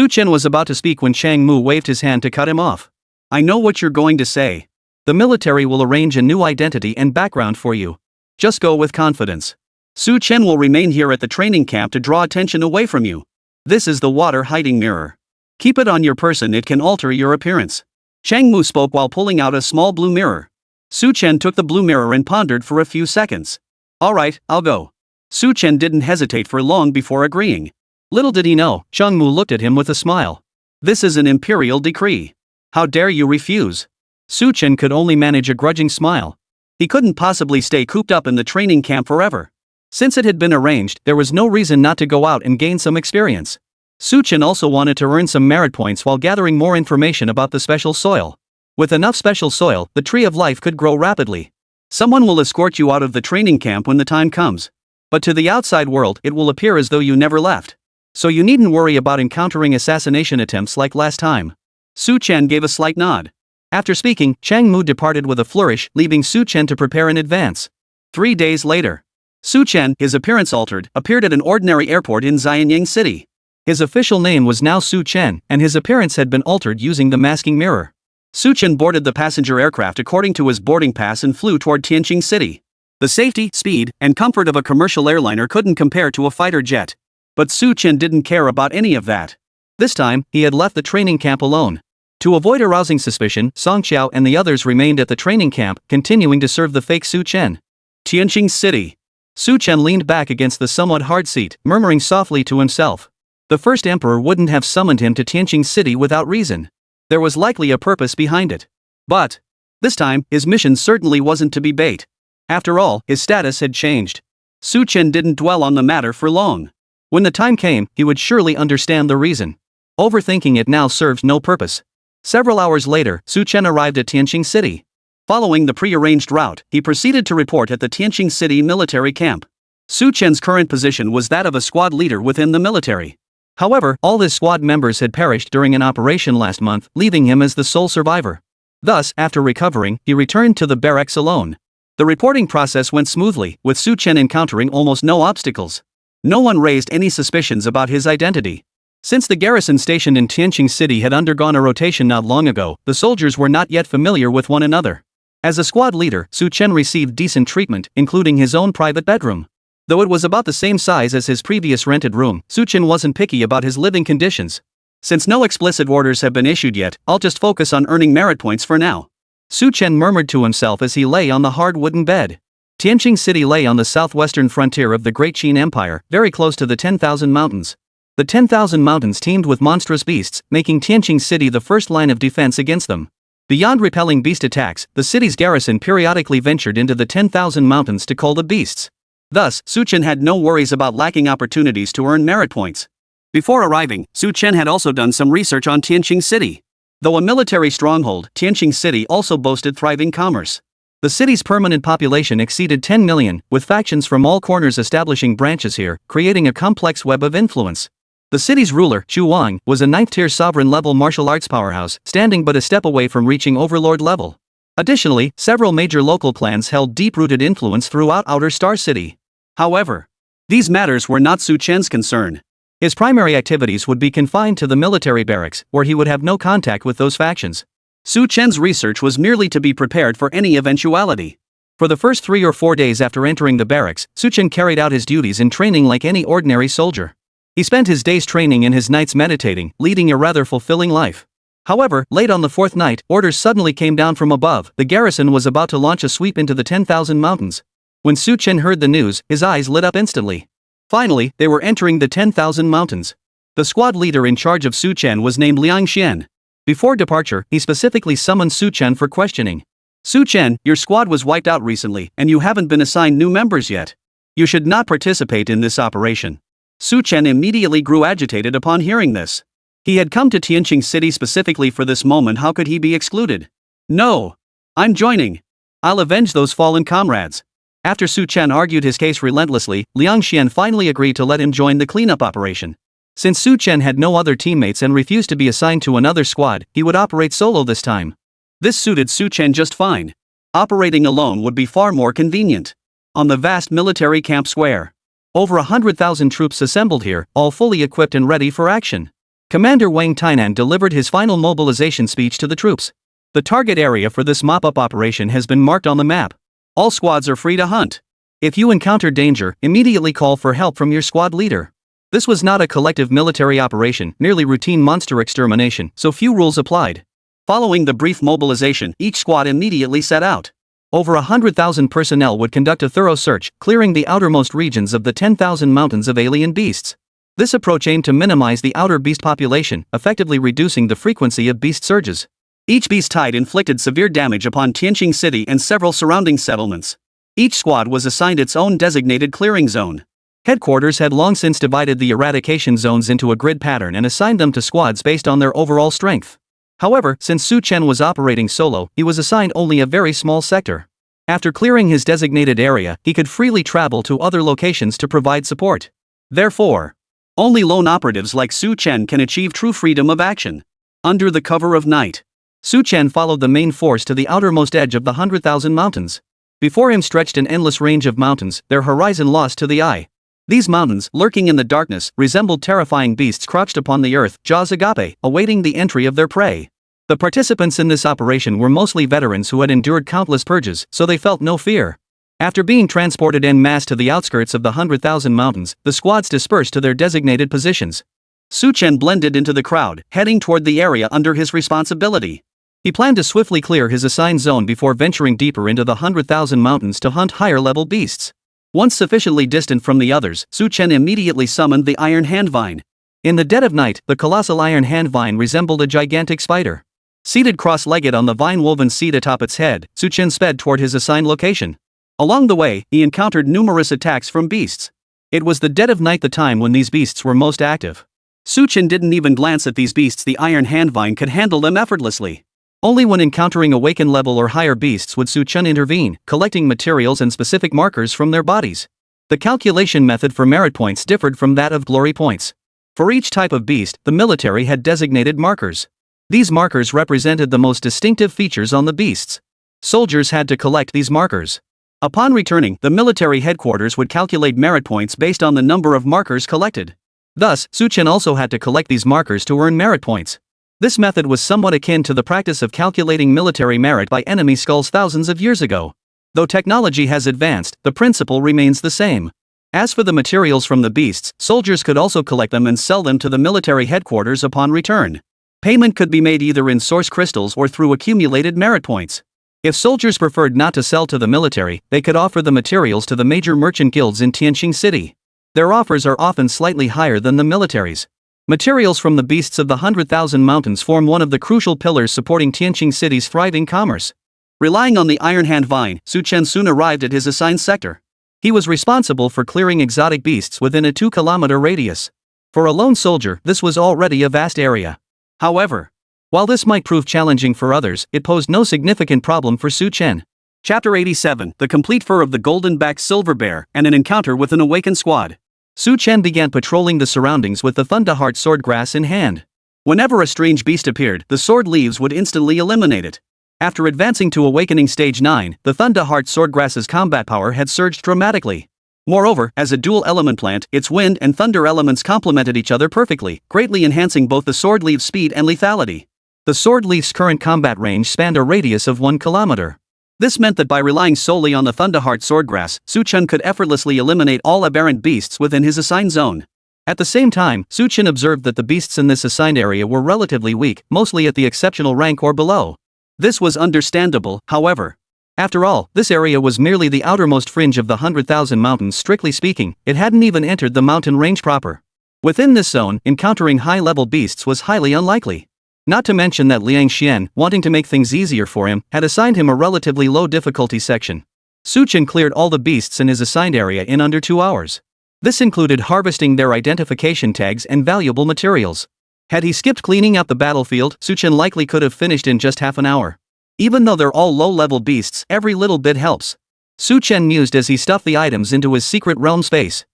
Chen was about to speak when Chang Mu waved his hand to cut him off. I know what you're going to say. The military will arrange a new identity and background for you. Just go with confidence. Chen will remain here at the training camp to draw attention away from you. This is the water hiding mirror. Keep it on your person, it can alter your appearance. Chang Mu spoke while pulling out a small blue mirror. Chen took the blue mirror and pondered for a few seconds. Alright, I'll go. Chen didn't hesitate for long before agreeing. Little did he know, Chang Mu looked at him with a smile. This is an imperial decree. How dare you refuse? Chen could only manage a grudging smile. He couldn't possibly stay cooped up in the training camp forever. Since it had been arranged, there was no reason not to go out and gain some experience. Chen also wanted to earn some merit points while gathering more information about the special soil. With enough special soil, the tree of life could grow rapidly. Someone will escort you out of the training camp when the time comes. But to the outside world, it will appear as though you never left. So you needn't worry about encountering assassination attempts like last time. Chen gave a slight nod. After speaking, Chang Mu departed with a flourish, leaving Su Chen to prepare in advance. 3 days later, Su Chen, his appearance altered, appeared at an ordinary airport in Xianyang City. His official name was now Su Chen, and his appearance had been altered using the masking mirror. Su Chen boarded the passenger aircraft according to his boarding pass and flew toward Tianjin City. The safety, speed, and comfort of a commercial airliner couldn't compare to a fighter jet. But Su Chen didn't care about any of that. This time, he had left the training camp alone. To avoid arousing suspicion, Song Xiao and the others remained at the training camp, continuing to serve the fake Su Chen. Tianjin City. Su Chen leaned back against the somewhat hard seat, murmuring softly to himself. The first emperor wouldn't have summoned him to Tianjin City without reason. There was likely a purpose behind it. But this time, his mission certainly wasn't to be bait. After all, his status had changed. Su Chen didn't dwell on the matter for long. When the time came, he would surely understand the reason. Overthinking it now served no purpose. Several hours later, Su Chen arrived at Tianjin City. Following the pre-arranged route, he proceeded to report at the Tianjin City military camp. Su Chen's current position was that of a squad leader within the military. However, all his squad members had perished during an operation last month, leaving him as the sole survivor. Thus, after recovering, he returned to the barracks alone. The reporting process went smoothly, with Su Chen encountering almost no obstacles. No one raised any suspicions about his identity. Since the garrison stationed in Tianjin City had undergone a rotation not long ago, the soldiers were not yet familiar with one another. As a squad leader, Su Chen received decent treatment, including his own private bedroom. Though it was about the same size as his previous rented room, Su Chen wasn't picky about his living conditions. Since no explicit orders have been issued yet, I'll just focus on earning merit points for now. Su Chen murmured to himself as he lay on the hard wooden bed. Tianjin City lay on the southwestern frontier of the Great Qin Empire, very close to the 10,000 Mountains. The 10,000 Mountains teemed with monstrous beasts, making Tianjin City the first line of defense against them. Beyond repelling beast attacks, the city's garrison periodically ventured into the 10,000 Mountains to cull the beasts. Thus, Su Chen had no worries about lacking opportunities to earn merit points. Before arriving, Su Chen had also done some research on Tianjin City. Though a military stronghold, Tianjin City also boasted thriving commerce. The city's permanent population exceeded 10 million, with factions from all corners establishing branches here, creating a complex web of influence. The city's ruler, Chu Wang, was a 9th-tier sovereign-level martial arts powerhouse, standing but a step away from reaching overlord level. Additionally, several major local clans held deep-rooted influence throughout Outer Star City. However, these matters were not Su Chen's concern. His primary activities would be confined to the military barracks, where he would have no contact with those factions. Su Chen's research was merely to be prepared for any eventuality. For the first 3 or 4 days after entering the barracks, Su Chen carried out his duties in training like any ordinary soldier. He spent his days training and his nights meditating, leading a rather fulfilling life. However, late on the 4th night, orders suddenly came down from above. The garrison was about to launch a sweep into the 10,000 Mountains. When Su Chen heard the news, his eyes lit up instantly. Finally, they were entering the 10,000 Mountains. The squad leader in charge of Su Chen was named Liang Xian. Before departure, he specifically summoned Su Chen for questioning. Su Chen, your squad was wiped out recently, and you haven't been assigned new members yet. You should not participate in this operation. Su Chen immediately grew agitated upon hearing this. He had come to Tianjin City specifically for this moment. How could he be excluded? No. I'm joining. I'll avenge those fallen comrades. After Su Chen argued his case relentlessly, Liang Xian finally agreed to let him join the cleanup operation. Since Su Chen had no other teammates and refused to be assigned to another squad, he would operate solo this time. This suited Su Chen just fine. Operating alone would be far more convenient. On the vast military camp square, over 100,000 troops assembled here, all fully equipped and ready for action. Commander Wang Tainan delivered his final mobilization speech to the troops. The target area for this mop-up operation has been marked on the map. All squads are free to hunt. If you encounter danger, immediately call for help from your squad leader. This was not a collective military operation, merely routine monster extermination, so few rules applied. Following the brief mobilization, each squad immediately set out. Over 100,000 personnel would conduct a thorough search, clearing the outermost regions of the 10,000 Mountains of alien beasts. This approach aimed to minimize the outer beast population, effectively reducing the frequency of beast surges. Each beast tide inflicted severe damage upon Tianjin City and several surrounding settlements. Each squad was assigned its own designated clearing zone. Headquarters had long since divided the eradication zones into a grid pattern and assigned them to squads based on their overall strength. However, since Su Chen was operating solo, he was assigned only a very small sector. After clearing his designated area, he could freely travel to other locations to provide support. Therefore, only lone operatives like Su Chen can achieve true freedom of action. Under the cover of night, Su Chen followed the main force to the outermost edge of the 100,000 mountains. Before him stretched an endless range of mountains, their horizon lost to the eye. These mountains, lurking in the darkness, resembled terrifying beasts crouched upon the earth, jaws agape, awaiting the entry of their prey. The participants in this operation were mostly veterans who had endured countless purges, so they felt no fear. After being transported en masse to the outskirts of the 100,000 mountains, the squads dispersed to their designated positions. Su Chen blended into the crowd, heading toward the area under his responsibility. He planned to swiftly clear his assigned zone before venturing deeper into the 100,000 mountains to hunt higher-level beasts. Once sufficiently distant from the others, Su Chen immediately summoned the Iron Hand Vine. In the dead of night, the colossal Iron Hand Vine resembled a gigantic spider. Seated cross-legged on the vine-woven seat atop its head, Su Chen sped toward his assigned location. Along the way, he encountered numerous attacks from beasts. It was the dead of night, the time when these beasts were most active. Su Chen didn't even glance at these beasts. The Iron Hand Vine could handle them effortlessly. Only when encountering awaken level or higher beasts would Su Chen intervene, collecting materials and specific markers from their bodies. The calculation method for merit points differed from that of glory points. For each type of beast, the military had designated markers. These markers represented the most distinctive features on the beasts. Soldiers had to collect these markers. Upon returning, the military headquarters would calculate merit points based on the number of markers collected. Thus, Su Chen also had to collect these markers to earn merit points. This method was somewhat akin to the practice of calculating military merit by enemy skulls thousands of years ago. Though technology has advanced, the principle remains the same. As for the materials from the beasts, soldiers could also collect them and sell them to the military headquarters upon return. Payment could be made either in source crystals or through accumulated merit points. If soldiers preferred not to sell to the military, they could offer the materials to the major merchant guilds in Tianqing City. Their offers are often slightly higher than the military's. Materials from the beasts of the 100,000 mountains form one of the crucial pillars supporting Tianqing City's thriving commerce. Relying on the Iron Hand Vine, Su Chen soon arrived at his assigned sector. He was responsible for clearing exotic beasts within a 2-kilometer radius. For a lone soldier, this was already a vast area. However, while this might prove challenging for others, it posed no significant problem for Su Chen. Chapter 87: The Complete Fur of the Golden-Backed Silver Bear and an Encounter with an Awakened Squad. Su Chen began patrolling the surroundings with the Thunderheart swordgrass in hand. Whenever a strange beast appeared, the sword leaves would instantly eliminate it. After advancing to Awakening Stage 9, the Thunderheart swordgrass's combat power had surged dramatically. Moreover, as a dual-element plant, its wind and thunder elements complemented each other perfectly, greatly enhancing both the sword leaf's speed and lethality. The sword leaf's current combat range spanned a radius of 1 kilometer. This meant that by relying solely on the Thunderheart swordgrass, Su Chen could effortlessly eliminate all aberrant beasts within his assigned zone. At the same time, Su Chen observed that the beasts in this assigned area were relatively weak, mostly at the exceptional rank or below. This was understandable, however. After all, this area was merely the outermost fringe of the 100,000 mountains. Strictly speaking, it hadn't even entered the mountain range proper. Within this zone, encountering high-level beasts was highly unlikely. Not to mention that Liang Xian, wanting to make things easier for him, had assigned him a relatively low difficulty section. Su Chen cleared all the beasts in his assigned area in under 2 hours. This included harvesting their identification tags and valuable materials. Had he skipped cleaning out the battlefield, Su Chen likely could have finished in just half an hour. Even though they're all low-level beasts, every little bit helps. Su Chen mused as he stuffed the items into his secret realm space.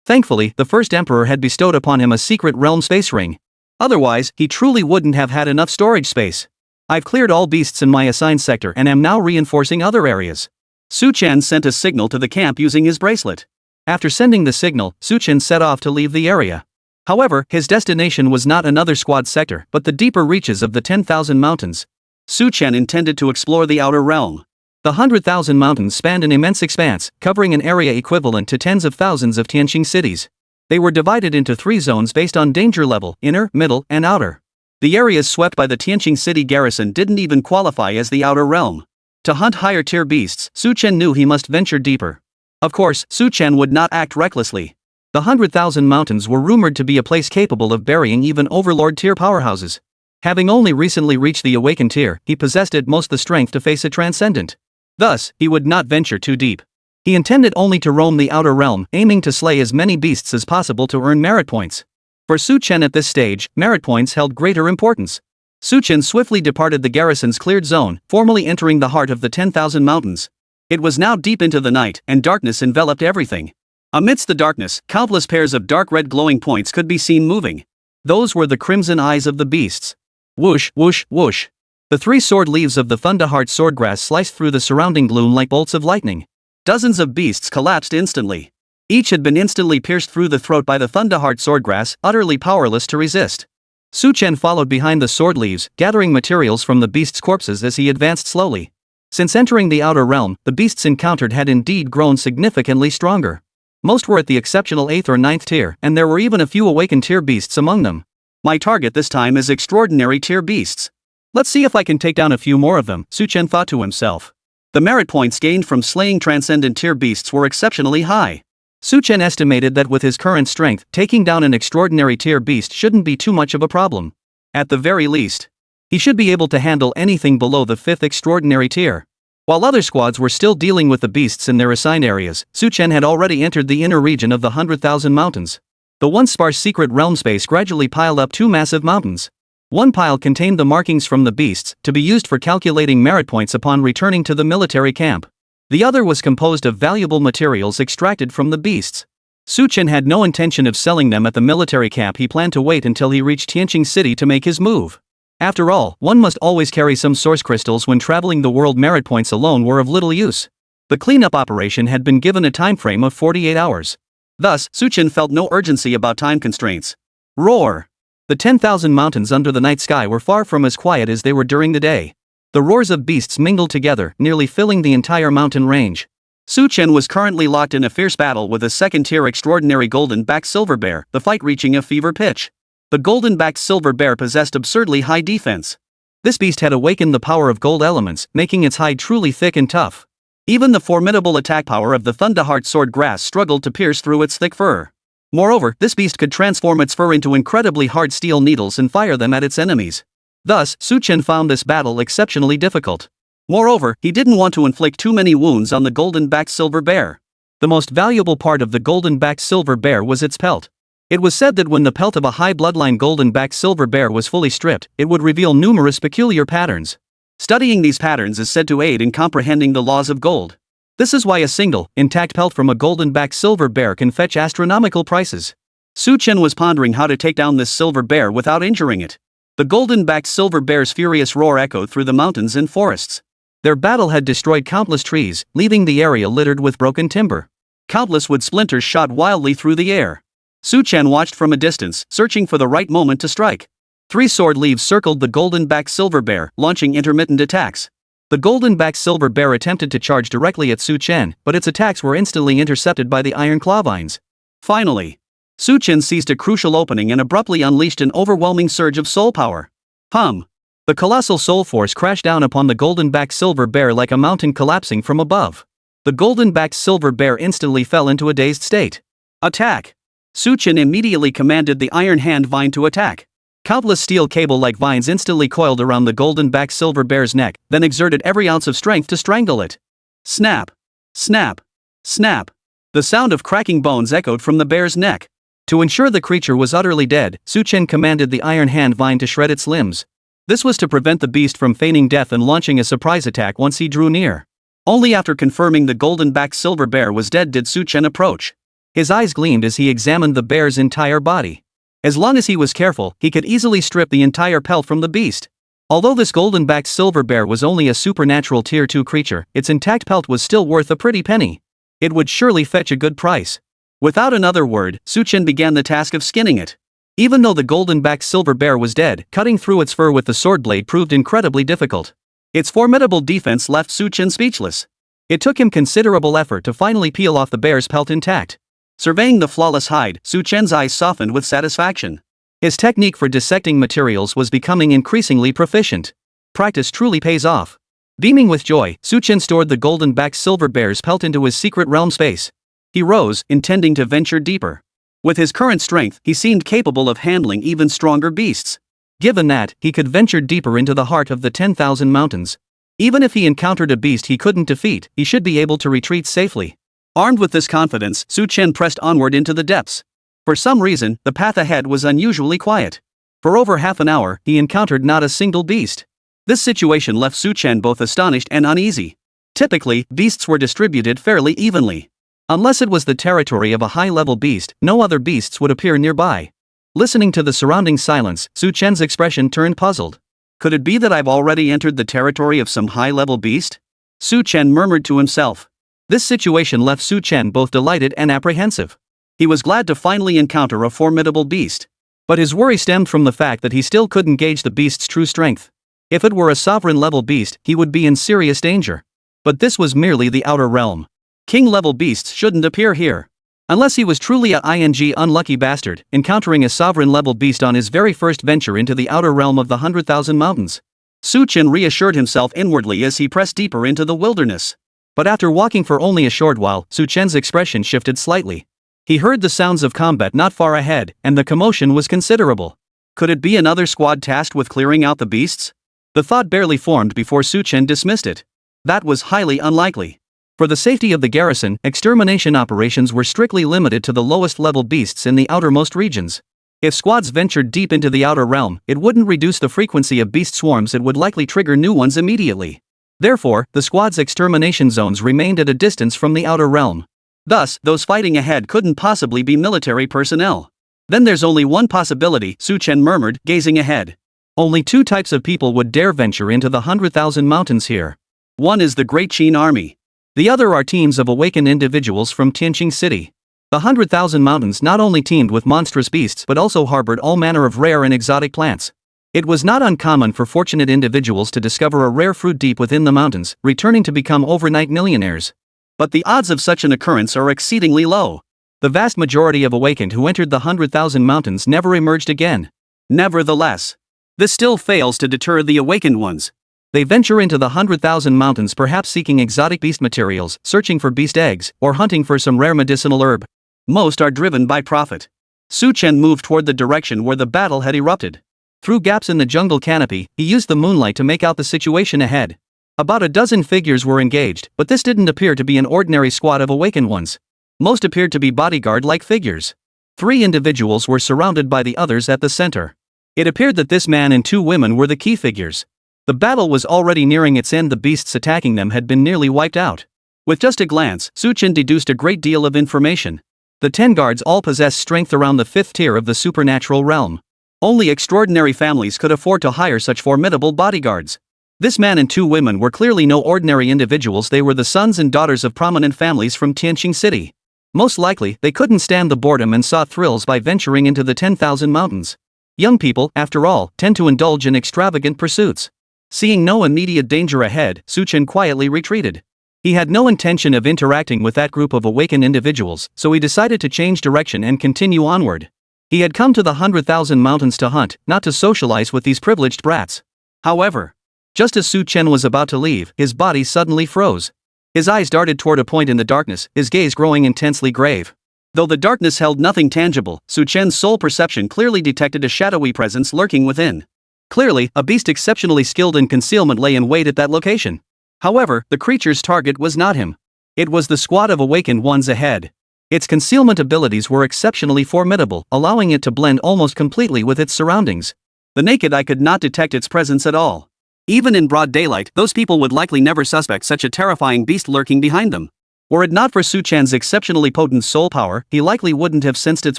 Thankfully, the first emperor had bestowed upon him a secret realm space ring. Otherwise, he truly wouldn't have had enough storage space. I've cleared all beasts in my assigned sector and am now reinforcing other areas. Su Chen sent a signal to the camp using his bracelet. After sending the signal, Su Chen set off to leave the area. However, his destination was not another squad sector, but the deeper reaches of the 10,000 mountains. Su Chen intended to explore the outer realm. The 100,000 mountains spanned an immense expanse, covering an area equivalent to tens of thousands of Tianqing cities. They were divided into 3 zones based on danger level: inner, middle, and outer. The areas swept by the Tianqing city garrison didn't even qualify as the outer realm. To hunt higher-tier beasts, Su Chen knew he must venture deeper. Of course, Su Chen would not act recklessly. The 100,000 mountains were rumored to be a place capable of burying even overlord-tier powerhouses. Having only recently reached the awakened tier, he possessed at most the strength to face a transcendent. Thus, he would not venture too deep. He intended only to roam the outer realm, aiming to slay as many beasts as possible to earn merit points. For Su Chen at this stage, merit points held greater importance. Su Chen swiftly departed the garrison's cleared zone, formally entering the heart of the 10,000 mountains. It was now deep into the night, and darkness enveloped everything. Amidst the darkness, countless pairs of dark red glowing points could be seen moving. Those were the crimson eyes of the beasts. Whoosh, whoosh, whoosh. The 3 sword leaves of the Thunderheart swordgrass sliced through the surrounding gloom like bolts of lightning. Dozens of beasts collapsed instantly. Each had been instantly pierced through the throat by the Thunderheart swordgrass, utterly powerless to resist. Chen followed behind the sword leaves, gathering materials from the beasts' corpses as he advanced slowly. Since entering the outer realm, the beasts encountered had indeed grown significantly stronger. Most were at the exceptional 8th or 9th tier, and there were even a few awakened tier beasts among them. My target this time is extraordinary tier beasts. Let's see if I can take down a few more of them, Chen thought to himself. The merit points gained from slaying transcendent tier beasts were exceptionally high. Chen estimated that with his current strength, taking down an extraordinary tier beast shouldn't be too much of a problem. At the very least, he should be able to handle anything below the 5th extraordinary tier. While other squads were still dealing with the beasts in their assigned areas, Chen had already entered the inner region of the 100,000 mountains. The once sparse secret realm space gradually piled up 2 massive mountains. One pile contained the markings from the beasts, to be used for calculating merit points upon returning to the military camp. The other was composed of valuable materials extracted from the beasts. Chen had no intention of selling them at the military camp. He planned to wait until he reached Tianqing City to make his move. After all, one must always carry some source crystals when traveling the world. Merit points alone were of little use. The cleanup operation had been given a time frame of 48 hours. Thus, Chen felt no urgency about time constraints. Roar! The 10,000 mountains under the night sky were far from as quiet as they were during the day. The roars of beasts mingled together, nearly filling the entire mountain range. Chen was currently locked in a fierce battle with a 2nd-tier extraordinary golden-backed silver bear, the fight reaching a fever pitch. The golden-backed silver bear possessed absurdly high defense. This beast had awakened the power of gold elements, making its hide truly thick and tough. Even the formidable attack power of the Thunderheart sword grass struggled to pierce through its thick fur. Moreover, this beast could transform its fur into incredibly hard steel needles and fire them at its enemies. Thus, Chen found this battle exceptionally difficult. Moreover, he didn't want to inflict too many wounds on the golden-backed silver bear. The most valuable part of the golden-backed silver bear was its pelt. It was said that when the pelt of a high-bloodline golden-backed silver bear was fully stripped, it would reveal numerous peculiar patterns. Studying these patterns is said to aid in comprehending the laws of gold. This is why a single, intact pelt from a golden-backed silver bear can fetch astronomical prices. Chen was pondering how to take down this silver bear without injuring it. The golden-backed silver bear's furious roar echoed through the mountains and forests. Their battle had destroyed countless trees, leaving the area littered with broken timber. Countless wood splinters shot wildly through the air. Chen watched from a distance, searching for the right moment to strike. 3 sword leaves circled the golden-backed silver bear, launching intermittent attacks. The golden-backed silver bear attempted to charge directly at Chen, but its attacks were instantly intercepted by the iron claw vines. Finally, Chen seized a crucial opening and abruptly unleashed an overwhelming surge of soul power. Hum! The colossal soul force crashed down upon the golden-backed silver bear like a mountain collapsing from above. The golden-backed silver bear instantly fell into a dazed state. Attack! Chen immediately commanded the iron hand vine to attack. Countless steel cable-like vines instantly coiled around the golden-backed silver bear's neck, then exerted every ounce of strength to strangle it. Snap! Snap! Snap! The sound of cracking bones echoed from the bear's neck. To ensure the creature was utterly dead, Chen commanded the iron hand vine to shred its limbs. This was to prevent the beast from feigning death and launching a surprise attack once he drew near. Only after confirming the golden-backed silver bear was dead did Chen approach. His eyes gleamed as he examined the bear's entire body. As long as he was careful, he could easily strip the entire pelt from the beast. Although this golden-backed silver bear was only a supernatural tier 2 creature, its intact pelt was still worth a pretty penny. It would surely fetch a good price. Without another word, Chen began the task of skinning it. Even though the golden-backed silver bear was dead, cutting through its fur with the sword blade proved incredibly difficult. Its formidable defense left Chen speechless. It took him considerable effort to finally peel off the bear's pelt intact. Surveying the flawless hide, Chen's eyes softened with satisfaction. His technique for dissecting materials was becoming increasingly proficient. Practice truly pays off. Beaming with joy, Chen stored the golden-backed silver bear's pelt into his secret realm space. He rose, intending to venture deeper. With his current strength, he seemed capable of handling even stronger beasts. Given that, he could venture deeper into the heart of the 10,000 mountains. Even if he encountered a beast he couldn't defeat, he should be able to retreat safely. Armed with this confidence, Chen pressed onward into the depths. For some reason, the path ahead was unusually quiet. For over half an hour, he encountered not a single beast. This situation left Chen both astonished and uneasy. Typically, beasts were distributed fairly evenly. Unless it was the territory of a high-level beast, no other beasts would appear nearby. Listening to the surrounding silence, Chen's expression turned puzzled. Could it be that I've already entered the territory of some high-level beast? Su Chen murmured to himself. This situation left Su Chen both delighted and apprehensive. He was glad to finally encounter a formidable beast. But his worry stemmed from the fact that he still couldn't gauge the beast's true strength. If it were a sovereign-level beast, he would be in serious danger. But this was merely the outer realm. King-level beasts shouldn't appear here. Unless he was truly a unlucky bastard, encountering a sovereign-level beast on his very first venture into the outer realm of the 100,000 mountains. Su Chen reassured himself inwardly as he pressed deeper into the wilderness. But after walking for only a short while, Su Chen's expression shifted slightly. He heard the sounds of combat not far ahead, and the commotion was considerable. Could it be another squad tasked with clearing out the beasts? The thought barely formed before Su Chen dismissed it. That was highly unlikely. For the safety of the garrison, extermination operations were strictly limited to the lowest-level beasts in the outermost regions. If squads ventured deep into the outer realm, it wouldn't reduce the frequency of beast swarms, it would likely trigger new ones immediately. Therefore, the squad's extermination zones remained at a distance from the outer realm. Thus, those fighting ahead couldn't possibly be military personnel. Then there's only one possibility, Su Chen murmured, gazing ahead. Only two types of people would dare venture into the 100,000 mountains here. One is the Great Qin Army. The other are teams of awakened individuals from Tianqing City. The 100,000 mountains not only teemed with monstrous beasts but also harbored all manner of rare and exotic plants. It was not uncommon for fortunate individuals to discover a rare fruit deep within the mountains, returning to become overnight millionaires. But the odds of such an occurrence are exceedingly low. The vast majority of awakened who entered the 100,000 mountains never emerged again. Nevertheless, this still fails to deter the awakened ones. They venture into the 100,000 mountains, perhaps seeking exotic beast materials, searching for beast eggs, or hunting for some rare medicinal herb. Most are driven by profit. Su Chen moved toward the direction where the battle had erupted. Through gaps in the jungle canopy, he used the moonlight to make out the situation ahead. About a dozen figures were engaged, but this didn't appear to be an ordinary squad of awakened ones. Most appeared to be bodyguard-like figures. 3 individuals were surrounded by the others at the center. It appeared that this man and 2 women were the key figures. The battle was already nearing its end, the beasts attacking them had been nearly wiped out. With just a glance, Su Chen deduced a great deal of information. The 10 guards all possessed strength around the 5th tier of the supernatural realm. Only extraordinary families could afford to hire such formidable bodyguards. This man and 2 women were clearly no ordinary individuals, they were the sons and daughters of prominent families from Tianqing City. Most likely, they couldn't stand the boredom and sought thrills by venturing into the 10,000 mountains. Young people, after all, tend to indulge in extravagant pursuits. Seeing no immediate danger ahead, Su Chen quietly retreated. He had no intention of interacting with that group of awakened individuals, so he decided to change direction and continue onward. He had come to the 100,000 mountains to hunt, not to socialize with these privileged brats. However, just as Su Chen was about to leave, his body suddenly froze. His eyes darted toward a point in the darkness, his gaze growing intensely grave. Though the darkness held nothing tangible, Su Chen's sole perception clearly detected a shadowy presence lurking within. Clearly, a beast exceptionally skilled in concealment lay in wait at that location. However, the creature's target was not him. It was the squad of awakened ones ahead. Its concealment abilities were exceptionally formidable, allowing it to blend almost completely with its surroundings. The naked eye could not detect its presence at all. Even in broad daylight, those people would likely never suspect such a terrifying beast lurking behind them. Were it not for Su Chen's exceptionally potent soul power, he likely wouldn't have sensed its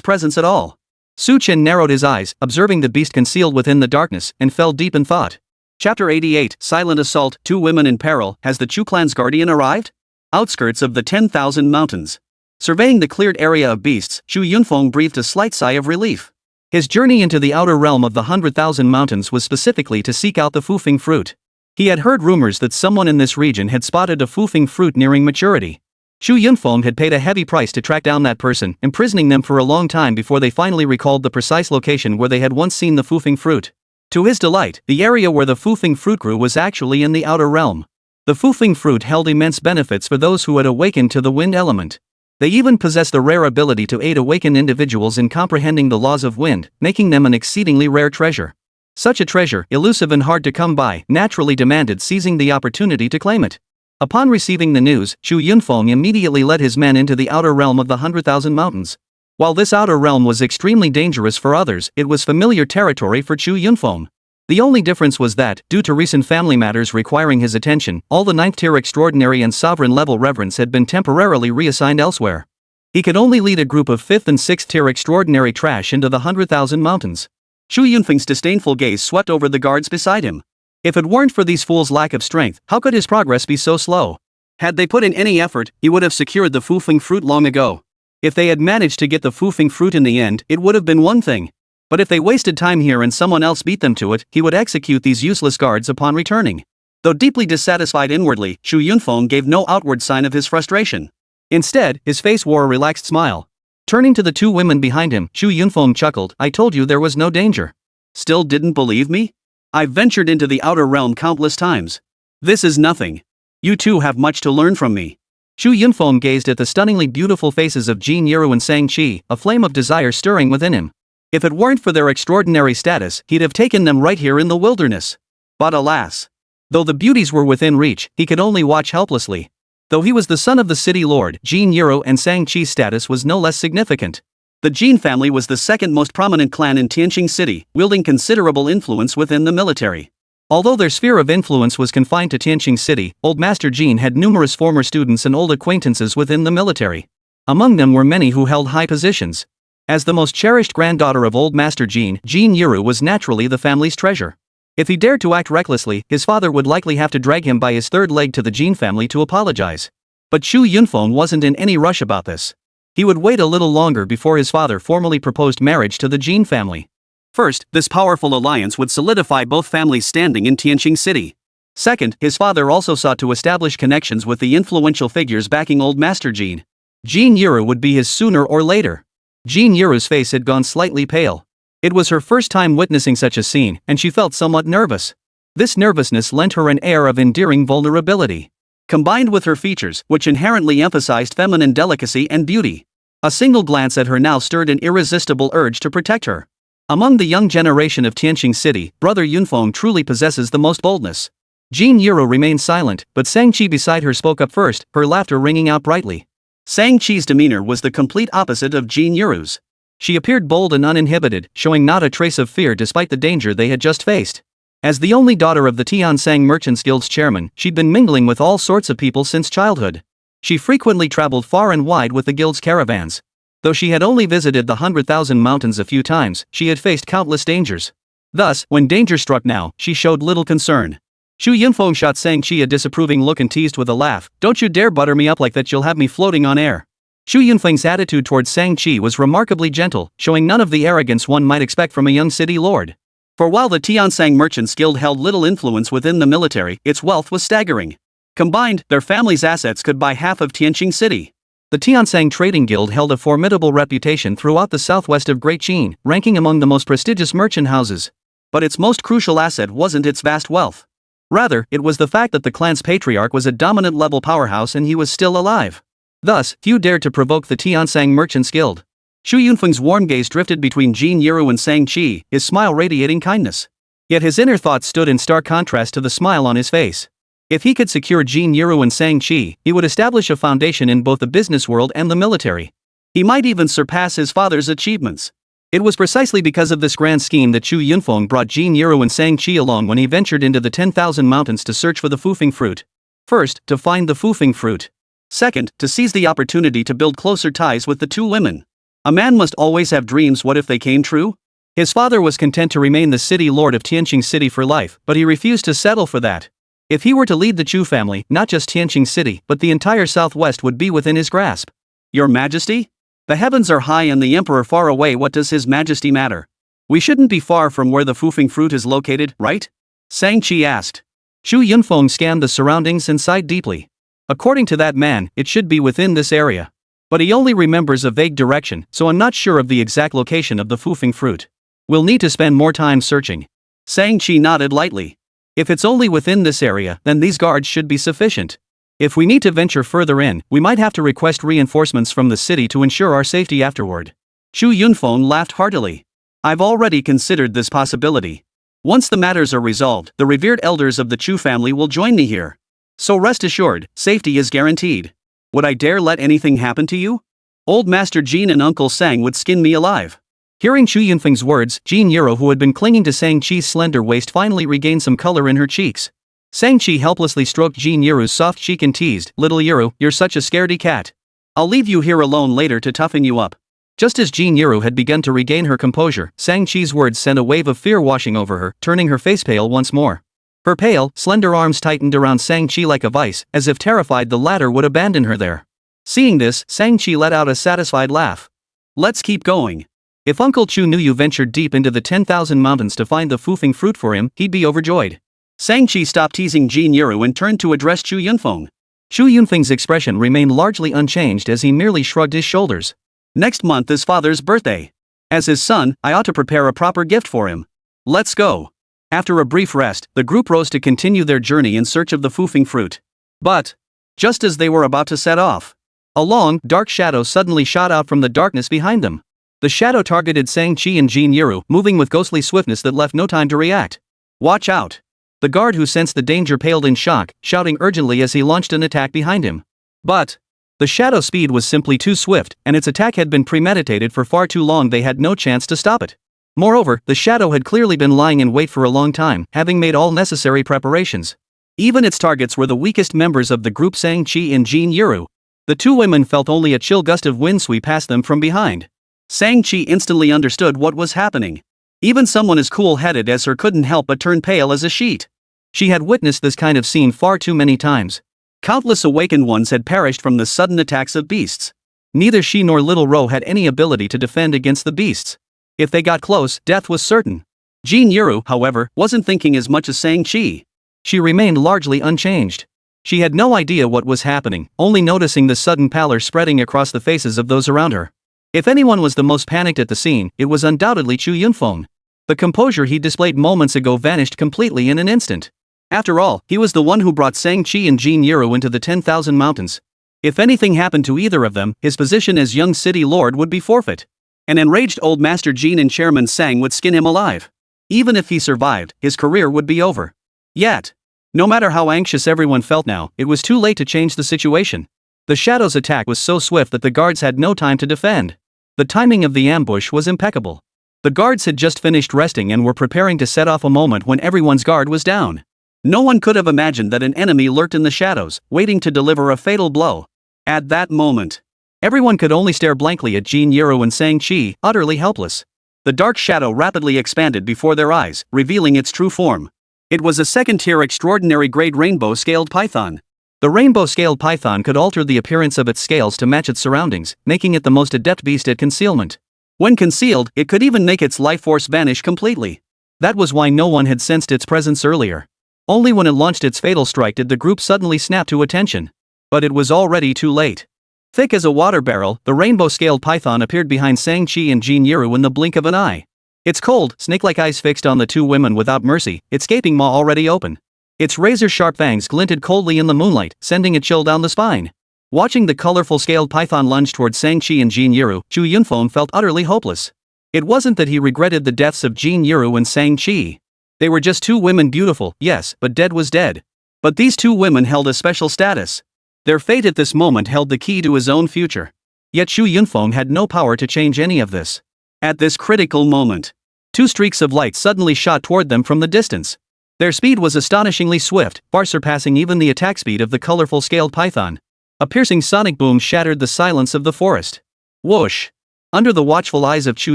presence at all. Su Chen narrowed his eyes, observing the beast concealed within the darkness, and fell deep in thought. Chapter 88, Silent Assault, 2 Women in Peril. Has the Chu clan's guardian arrived? Outskirts of the 10,000 mountains. Surveying the cleared area of beasts, Chu Yunfeng breathed a slight sigh of relief. His journey into the outer realm of the 100,000 mountains was specifically to seek out the fufing fruit. He had heard rumors that someone in this region had spotted a fufing fruit nearing maturity. Chu Yunfeng had paid a heavy price to track down that person, imprisoning them for a long time before they finally recalled the precise location where they had once seen the fufing fruit. To his delight, the area where the fufing fruit grew was actually in the outer realm. The fufing fruit held immense benefits for those who had awakened to the wind element. They even possessed the rare ability to aid awakened individuals in comprehending the laws of wind, making them an exceedingly rare treasure. Such a treasure, elusive and hard to come by, naturally demanded seizing the opportunity to claim it. Upon receiving the news, Chu Yunfeng immediately led his men into the outer realm of the 100,000 mountains. While this outer realm was extremely dangerous for others, it was familiar territory for Chu Yunfeng. The only difference was that, due to recent family matters requiring his attention, all the 9th-tier extraordinary and sovereign-level reverends had been temporarily reassigned elsewhere. He could only lead a group of 5th and 6th-tier extraordinary trash into the 100,000 mountains. Chu Yunfeng's disdainful gaze swept over the guards beside him. If it weren't for these fools' lack of strength, how could his progress be so slow? Had they put in any effort, he would have secured the foofing fruit long ago. If they had managed to get the foofing fruit in the end, it would have been one thing. But if they wasted time here and someone else beat them to it, he would execute these useless guards upon returning. Though deeply dissatisfied inwardly, Shu Yunfeng gave no outward sign of his frustration. Instead, his face wore a relaxed smile. Turning to the two women behind him, Shu Yunfeng chuckled, "I told you there was no danger. Still didn't believe me? I've ventured into the outer realm countless times. This is nothing. You two have much to learn from me." Shu Yunfeng gazed at the stunningly beautiful faces of Jin Yiru and Shang-Chi, a flame of desire stirring within him. If it weren't for their extraordinary status, he'd have taken them right here in the wilderness. But alas. Though the beauties were within reach, he could only watch helplessly. Though he was the son of the city lord, Jin Yiru and Shang-Chi's status was no less significant. The Jin family was the second most prominent clan in Tianqing City, wielding considerable influence within the military. Although their sphere of influence was confined to Tianqing City, Old Master Jin had numerous former students and old acquaintances within the military. Among them were many who held high positions. As the most cherished granddaughter of Old Master Jin, Jin Yiru was naturally the family's treasure. If he dared to act recklessly, his father would likely have to drag him by his third leg to the Jin family to apologize. But Shu Yunfeng wasn't in any rush about this. He would wait a little longer before his father formally proposed marriage to the Jin family. First, this powerful alliance would solidify both families' standing in Tianqing City. Second, his father also sought to establish connections with the influential figures backing Old Master Jin. Jin Yiru would be his sooner or later. Jin Yiru's face had gone slightly pale. It was her first time witnessing such a scene, and she felt somewhat nervous. This nervousness lent her an air of endearing vulnerability. Combined with her features, which inherently emphasized feminine delicacy and beauty. A single glance at her now stirred an irresistible urge to protect her. Among the young generation of Tianqing City, Brother Yunfeng truly possesses the most boldness. Jin Yiru remained silent, but Shang-Chi beside her spoke up first, her laughter ringing out brightly. Shang-Chi's demeanor was the complete opposite of Jin Yiru's. She appeared bold and uninhibited, showing not a trace of fear despite the danger they had just faced. As the only daughter of the Tiansang Merchants Guild's chairman, she'd been mingling with all sorts of people since childhood. She frequently traveled far and wide with the guild's caravans. Though she had only visited the 100,000 mountains a few times, she had faced countless dangers. Thus, when danger struck now, she showed little concern. Shu Yunfeng shot Shang-Chi a disapproving look and teased with a laugh, "Don't you dare butter me up like that, you'll have me floating on air." Shu Yunfeng's attitude towards Shang-Chi was remarkably gentle, showing none of the arrogance one might expect from a young city lord. For while the Tiansang Merchants Guild held little influence within the military, its wealth was staggering. Combined, their family's assets could buy half of Tianqing City. The Tiansang Trading Guild held a formidable reputation throughout the southwest of Great Qin, ranking among the most prestigious merchant houses. But its most crucial asset wasn't its vast wealth. Rather, it was the fact that the clan's patriarch was a dominant-level powerhouse and he was still alive. Thus, few dared to provoke the Tiansang Merchants Guild. Shu Yunfeng's warm gaze drifted between Jin Yiru and Shang-Chi, his smile radiating kindness. Yet his inner thoughts stood in stark contrast to the smile on his face. If he could secure Jin Yiru and Shang-Chi, he would establish a foundation in both the business world and the military. He might even surpass his father's achievements. It was precisely because of this grand scheme that Shu Yunfeng brought Jin Yiru and Shang-Chi along when he ventured into the 10,000 mountains to search for the foofing fruit. First, to find the foofing fruit. Second, to seize the opportunity to build closer ties with the two women. A man must always have dreams. What if they came true? His father was content to remain the city lord of Tianqing City for life, but he refused to settle for that. If he were to lead the Chu family, not just Tianqing City, but the entire southwest would be within his grasp. Your Majesty? The heavens are high and the emperor far away. What does his majesty matter? We shouldn't be far from where the foofing fruit is located, right? Shang-Chi asked. Shu Yunfeng scanned the surroundings and sighed deeply. According to that man, it should be within this area. But he only remembers a vague direction, so I'm not sure of the exact location of the foofing fruit. We'll need to spend more time searching. Shang-Chi nodded lightly. If it's only within this area, then these guards should be sufficient. If we need to venture further in, we might have to request reinforcements from the city to ensure our safety afterward. Shu Yunfeng laughed heartily. I've already considered this possibility. Once the matters are resolved, the revered elders of the Chu family will join me here. So rest assured, safety is guaranteed. Would I dare let anything happen to you? Old Master Jin and Uncle Sang would skin me alive. Hearing Shu Yunfeng's words, Jin Yiru, who had been clinging to Shang-Chi's slender waist, finally regained some color in her cheeks. Shang-Chi helplessly stroked Jin Yiru's soft cheek and teased, "Little Yiru, you're such a scaredy cat. I'll leave you here alone later to toughen you up." Just as Jin Yiru had begun to regain her composure, Shang-Chi's words sent a wave of fear washing over her, turning her face pale once more. Her pale, slender arms tightened around Sang-chi like a vice, as if terrified the latter would abandon her there. Seeing this, Sang-chi let out a satisfied laugh. Let's keep going. If Uncle Chu knew you ventured deep into the 10,000 mountains to find the foofing fruit for him, he'd be overjoyed. Sang-chi stopped teasing Jin Yuru and turned to address Chu Yunfeng. Chu Yunfeng's expression remained largely unchanged as he merely shrugged his shoulders. Next month is father's birthday. As his son, I ought to prepare a proper gift for him. Let's go. After a brief rest, the group rose to continue their journey in search of the foofing fruit. But, just as they were about to set off, a long, dark shadow suddenly shot out from the darkness behind them. The shadow targeted Sang-chi and Jin Yuru, moving with ghostly swiftness that left no time to react. Watch out! The guard who sensed the danger paled in shock, shouting urgently as he launched an attack behind him. But the shadow's speed was simply too swift, and its attack had been premeditated for far too long. They had no chance to stop it. Moreover, the shadow had clearly been lying in wait for a long time, having made all necessary preparations. Even its targets were the weakest members of the group, Sang-chi and Jin Yuru. The two women felt only a chill gust of wind sweep past them from behind. Sang-chi instantly understood what was happening. Even someone as cool-headed as her couldn't help but turn pale as a sheet. She had witnessed this kind of scene far too many times. Countless awakened ones had perished from the sudden attacks of beasts. Neither she nor Little Ro had any ability to defend against the beasts. If they got close, death was certain. Jin Yuru, however, wasn't thinking as much as Sang-chi. She remained largely unchanged. She had no idea what was happening, only noticing the sudden pallor spreading across the faces of those around her. If anyone was the most panicked at the scene, it was undoubtedly Chu Yunfeng. The composure he displayed moments ago vanished completely in an instant. After all, he was the one who brought Sang-chi and Jin Yuru into the 10,000 mountains. If anything happened to either of them, his position as young city lord would be forfeit. An enraged old Master Jin and Chairman Sang would skin him alive. Even if he survived, his career would be over. Yet, no matter how anxious everyone felt now, it was too late to change the situation. The shadow's attack was so swift that the guards had no time to defend. The timing of the ambush was impeccable. The guards had just finished resting and were preparing to set off a moment when everyone's guard was down. No one could have imagined that an enemy lurked in the shadows, waiting to deliver a fatal blow. At that moment, everyone could only stare blankly at Jin Yuru and Sang-chi, utterly helpless. The dark shadow rapidly expanded before their eyes, revealing its true form. It was a second-tier extraordinary-grade rainbow-scaled python. The rainbow-scaled python could alter the appearance of its scales to match its surroundings, making it the most adept beast at concealment. When concealed, it could even make its life force vanish completely. That was why no one had sensed its presence earlier. Only when it launched its fatal strike did the group suddenly snap to attention. But it was already too late. Thick as a water barrel, the rainbow-scaled python appeared behind Sang-chi and Jin Yuru in the blink of an eye. Its cold, snake-like eyes fixed on the two women without mercy, its gaping maw already open. Its razor-sharp fangs glinted coldly in the moonlight, sending a chill down the spine. Watching the colorful scaled python lunge toward Sang-chi and Jin Yuru, Chu Yunfeng felt utterly hopeless. It wasn't that he regretted the deaths of Jin Yuru and Sang-chi. They were just two women, beautiful, yes, but dead was dead. But these two women held a special status. Their fate at this moment held the key to his own future. Yet Chu Yunfeng had no power to change any of this. At this critical moment, two streaks of light suddenly shot toward them from the distance. Their speed was astonishingly swift, far surpassing even the attack speed of the colorful scaled python. A piercing sonic boom shattered the silence of the forest. Whoosh! Under the watchful eyes of Chu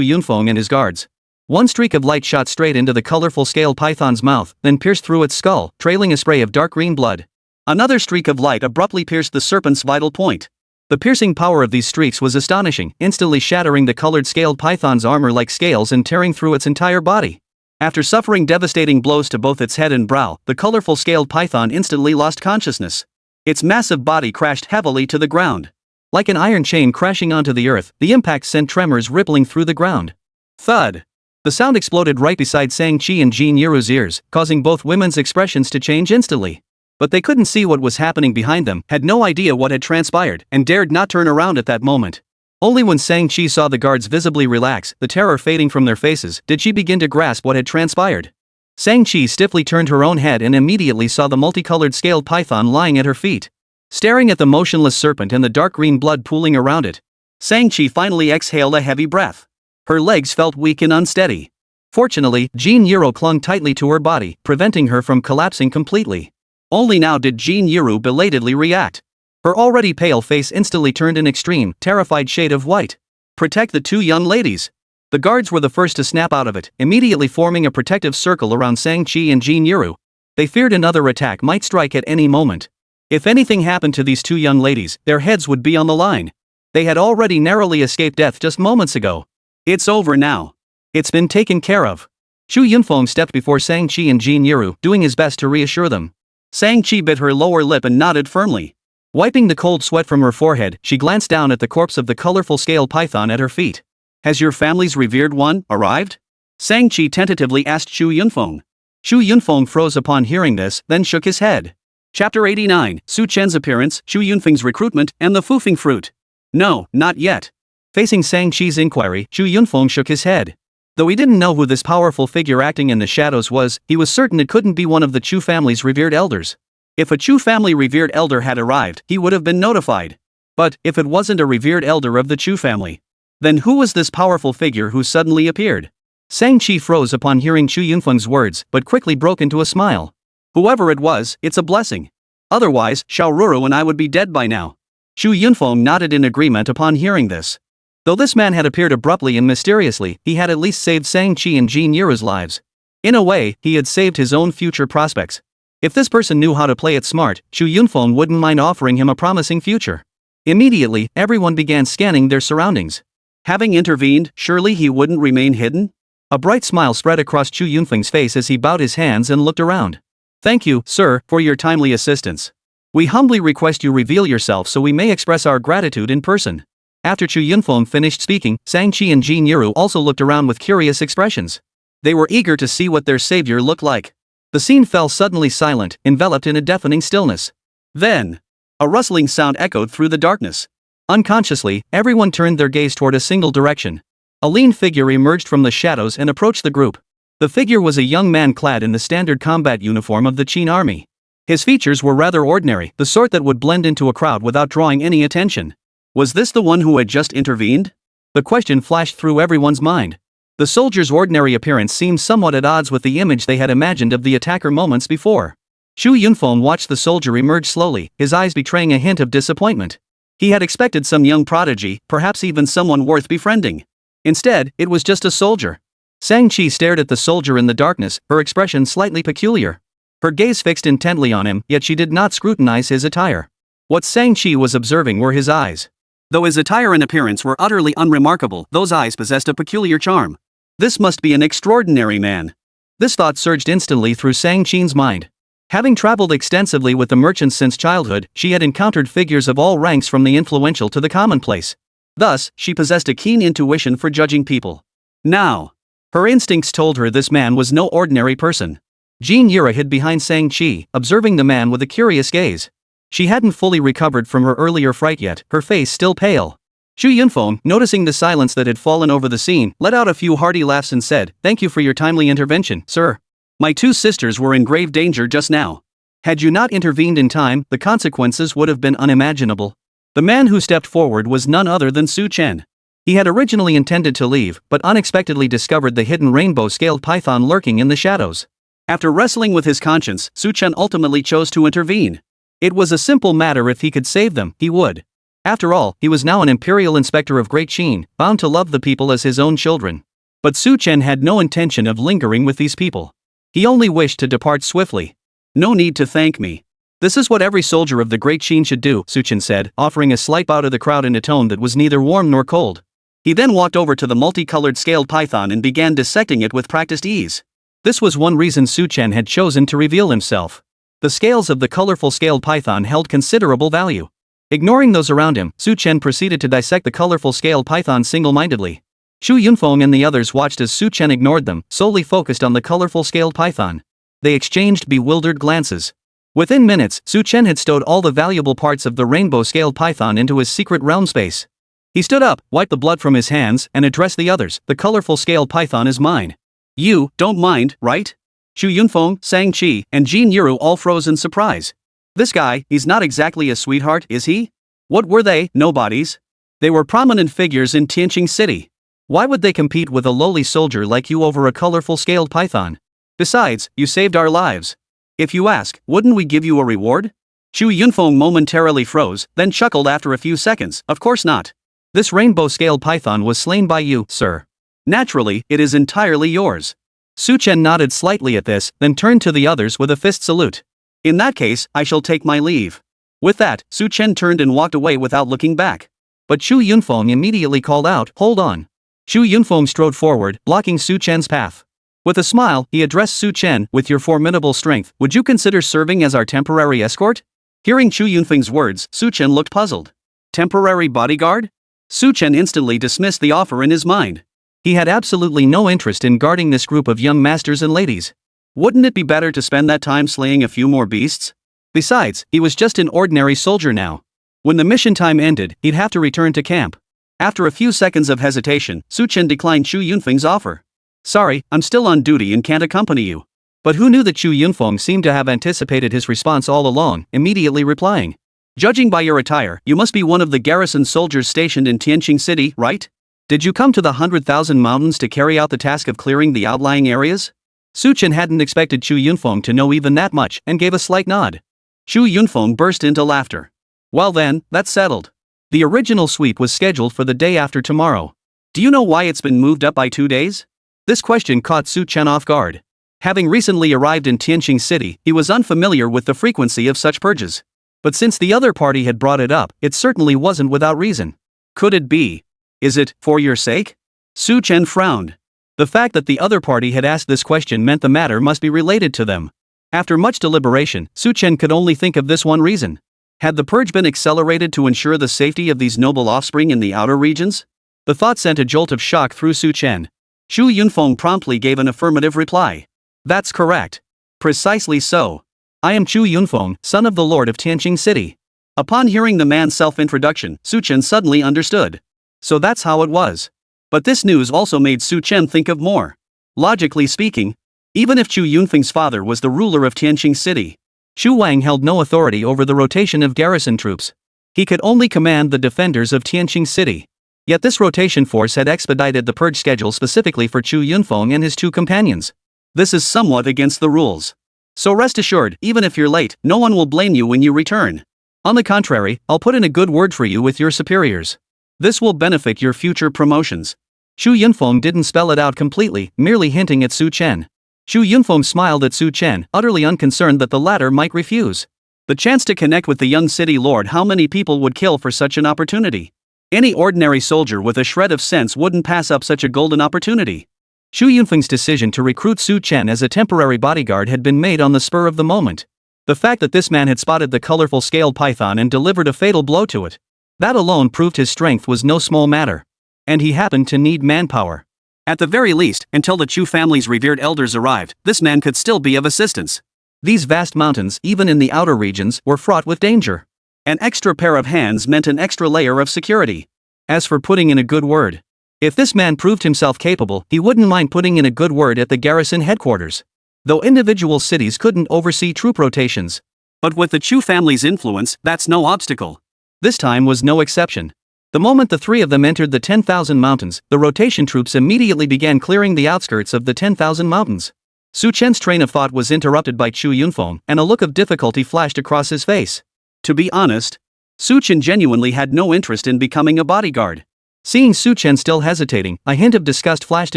Yunfeng and his guards, one streak of light shot straight into the colorful scaled python's mouth, then pierced through its skull, trailing a spray of dark green blood. Another streak of light abruptly pierced the serpent's vital point. The piercing power of these streaks was astonishing, instantly shattering the colored scaled python's armor like scales and tearing through its entire body. After suffering devastating blows to both its head and brow, the colorful scaled python instantly lost consciousness. Its massive body crashed heavily to the ground. Like an iron chain crashing onto the earth, the impact sent tremors rippling through the ground. Thud! The sound exploded right beside Sang-chi and Jin Yuru's ears, causing both women's expressions to change instantly. But they couldn't see what was happening behind them, had no idea what had transpired, and dared not turn around at that moment. Only when Sang-chi saw the guards visibly relax, the terror fading from their faces, did she begin to grasp what had transpired. Sang-chi stiffly turned her own head and immediately saw the multicolored scaled python lying at her feet. Staring at the motionless serpent and the dark green blood pooling around it, Sang-chi finally exhaled a heavy breath. Her legs felt weak and unsteady. Fortunately, Jin Yuru clung tightly to her body, preventing her from collapsing completely. Only now did Jin Yuru belatedly react. Her already pale face instantly turned an extreme, terrified shade of white. Protect the two young ladies. The guards were the first to snap out of it, immediately forming a protective circle around Sang-chi and Jin Yuru. They feared another attack might strike at any moment. If anything happened to these two young ladies, their heads would be on the line. They had already narrowly escaped death just moments ago. It's over now. It's been taken care of. Chu Yunfeng stepped before Sang-Chi and Jin Yiru, doing his best to reassure them. Sang-Chi bit her lower lip and nodded firmly. Wiping the cold sweat from her forehead, she glanced down at the corpse of the colorful scale python at her feet. Has your family's revered one arrived? Sang-Chi tentatively asked Chu Yunfeng. Chu Yunfeng froze upon hearing this, then shook his head. Chapter 89, Su Chen's appearance, Chu Yunfeng's recruitment, and the Fufeng fruit. No, not yet. Facing Sang-Chi's inquiry, Chu Yunfeng shook his head. Though he didn't know who this powerful figure acting in the shadows was, he was certain it couldn't be one of the Chu family's revered elders. If a Chu family revered elder had arrived, he would have been notified. But, if it wasn't a revered elder of the Chu family, then who was this powerful figure who suddenly appeared? Sang-Chi froze upon hearing Chu Yunfeng's words, but quickly broke into a smile. Whoever it was, it's a blessing. Otherwise, Xiaoruru and I would be dead by now. Chu Yunfeng nodded in agreement upon hearing this. Though this man had appeared abruptly and mysteriously, he had at least saved Sang-Chi and Jin Yiru's lives. In a way, he had saved his own future prospects. If this person knew how to play it smart, Chu Yunfeng wouldn't mind offering him a promising future. Immediately, everyone began scanning their surroundings. Having intervened, surely he wouldn't remain hidden? A bright smile spread across Chu Yunfeng's face as he bowed his hands and looked around. Thank you, sir, for your timely assistance. We humbly request you reveal yourself so we may express our gratitude in person. After Chu Yunfeng finished speaking, Sang-Chi and Jin Yiru also looked around with curious expressions. They were eager to see what their savior looked like. The scene fell suddenly silent, enveloped in a deafening stillness. Then, a rustling sound echoed through the darkness. Unconsciously, everyone turned their gaze toward a single direction. A lean figure emerged from the shadows and approached the group. The figure was a young man clad in the standard combat uniform of the Qin army. His features were rather ordinary, the sort that would blend into a crowd without drawing any attention. Was this the one who had just intervened? The question flashed through everyone's mind. The soldier's ordinary appearance seemed somewhat at odds with the image they had imagined of the attacker moments before. Chu Yunfeng watched the soldier emerge slowly, his eyes betraying a hint of disappointment. He had expected some young prodigy, perhaps even someone worth befriending. Instead, it was just a soldier. Sang-Chi stared at the soldier in the darkness, her expression slightly peculiar. Her gaze fixed intently on him, yet she did not scrutinize his attire. What Sang-Chi was observing were his eyes. Though his attire and appearance were utterly unremarkable, those eyes possessed a peculiar charm. This must be an extraordinary man. This thought surged instantly through Sang-Chi's mind. Having traveled extensively with the merchants since childhood, she had encountered figures of all ranks from the influential to the commonplace. Thus, she possessed a keen intuition for judging people. Now, her instincts told her this man was no ordinary person. Jin Yiru hid behind Sang-Chi, observing the man with a curious gaze. She hadn't fully recovered from her earlier fright yet, her face still pale. Chu Yunfeng, noticing the silence that had fallen over the scene, let out a few hearty laughs and said, "Thank you for your timely intervention, sir. My two sisters were in grave danger just now. Had you not intervened in time, the consequences would have been unimaginable." The man who stepped forward was none other than Su Chen. He had originally intended to leave, but unexpectedly discovered the hidden rainbow-scaled python lurking in the shadows. After wrestling with his conscience, Su Chen ultimately chose to intervene. It was a simple matter. If he could save them, he would. After all, he was now an imperial inspector of Great Qin, bound to love the people as his own children. But Su Chen had no intention of lingering with these people. He only wished to depart swiftly. "No need to thank me. This is what every soldier of the Great Qin should do," Su Chen said, offering a slight bow to the crowd in a tone that was neither warm nor cold. He then walked over to the multicolored scaled python and began dissecting it with practiced ease. This was one reason Su Chen had chosen to reveal himself. The scales of the colorful scaled python held considerable value. Ignoring those around him, Su Chen proceeded to dissect the colorful scaled python single-mindedly. Chu Yunfeng and the others watched as Su Chen ignored them, solely focused on the colorful scaled python. They exchanged bewildered glances. Within minutes, Su Chen had stowed all the valuable parts of the rainbow-scaled python into his secret realm space. He stood up, wiped the blood from his hands, and addressed the others. "The colorful scaled python is mine. You don't mind, right?" Chu Yunfeng, Sang-Chi, and Jin Yiru all froze in surprise. "This guy, he's not exactly a sweetheart, is he? What were they, nobodies? They were prominent figures in Tianqing City. Why would they compete with a lowly soldier like you over a colorful scaled python? Besides, you saved our lives. If you ask, wouldn't we give you a reward?" Chu Yunfeng momentarily froze, then chuckled after a few seconds. "Of course not. This rainbow-scaled python was slain by you, sir. Naturally, it is entirely yours." Su Chen nodded slightly at this, then turned to the others with a fist salute. In that case, I shall take my leave. With that, Su Chen turned and walked away without looking back. But Chu Yunfeng immediately called out, "Hold on." Chu Yunfeng strode forward, blocking Su Chen's path. With a smile, he addressed Su Chen, "With your formidable strength, would you consider serving as our temporary escort?" Hearing Chu Yunfeng's words, Su Chen looked puzzled. Temporary bodyguard? Su Chen instantly dismissed the offer in his mind. He had absolutely no interest in guarding this group of young masters and ladies. Wouldn't it be better to spend that time slaying a few more beasts? Besides, he was just an ordinary soldier now. When the mission time ended, he'd have to return to camp. After a few seconds of hesitation, Su Chen declined Chu Yunfeng's offer. "Sorry, I'm still on duty and can't accompany you." But who knew that Chu Yunfeng seemed to have anticipated his response all along, immediately replying. "Judging by your attire, you must be one of the garrison soldiers stationed in Tianqing City, right? Did you come to the 100,000 mountains to carry out the task of clearing the outlying areas?" Su Chen hadn't expected Chu Yunfeng to know even that much, and gave a slight nod. Chu Yunfeng burst into laughter. "Well then, that's settled. The original sweep was scheduled for the day after tomorrow. Do you know why it's been moved up by 2 days?" This question caught Su Chen off guard. Having recently arrived in Tianqing City, he was unfamiliar with the frequency of such purges. But since the other party had brought it up, it certainly wasn't without reason. Could it be? Is it, for your sake? Su Chen frowned. The fact that the other party had asked this question meant the matter must be related to them. After much deliberation, Su Chen could only think of this one reason. Had the purge been accelerated to ensure the safety of these noble offspring in the outer regions? The thought sent a jolt of shock through Su Chen. Chu Yunfeng promptly gave an affirmative reply. "That's correct. Precisely so. I am Chu Yunfeng, son of the Lord of Tianqing City." Upon hearing the man's self-introduction, Su Chen suddenly understood. So that's how it was. But this news also made Su Chen think of more. Logically speaking, even if Chu Yunfeng's father was the ruler of Tianqing City, Xu Wang held no authority over the rotation of garrison troops. He could only command the defenders of Tianqing City. Yet this rotation force had expedited the purge schedule specifically for Chu Yunfeng and his 2 companions. This is somewhat against the rules. So rest assured, even if you're late, no one will blame you when you return. On the contrary, I'll put in a good word for you with your superiors. This will benefit your future promotions. Chu Yunfeng didn't spell it out completely, merely hinting at Su Chen. Chu Yunfeng smiled at Su Chen, utterly unconcerned that the latter might refuse. The chance to connect with the young city lord, how many people would kill for such an opportunity? Any ordinary soldier with a shred of sense wouldn't pass up such a golden opportunity. Chu Yunfeng's decision to recruit Su Chen as a temporary bodyguard had been made on the spur of the moment. The fact that this man had spotted the colorful scaled python and delivered a fatal blow to it, that alone proved his strength was no small matter. And he happened to need manpower. At the very least, until the Chu family's revered elders arrived, this man could still be of assistance. These vast mountains, even in the outer regions, were fraught with danger. An extra pair of hands meant an extra layer of security. As for putting in a good word, if this man proved himself capable, he wouldn't mind putting in a good word at the garrison headquarters. Though individual cities couldn't oversee troop rotations. But with the Chu family's influence, that's no obstacle. This time was no exception. The moment the 3 of them entered the 10,000 mountains, the rotation troops immediately began clearing the outskirts of the 10,000 mountains. Su Chen's train of thought was interrupted by Chu Yunfeng, and a look of difficulty flashed across his face. To be honest, Su Chen genuinely had no interest in becoming a bodyguard. Seeing Su Chen still hesitating, a hint of disgust flashed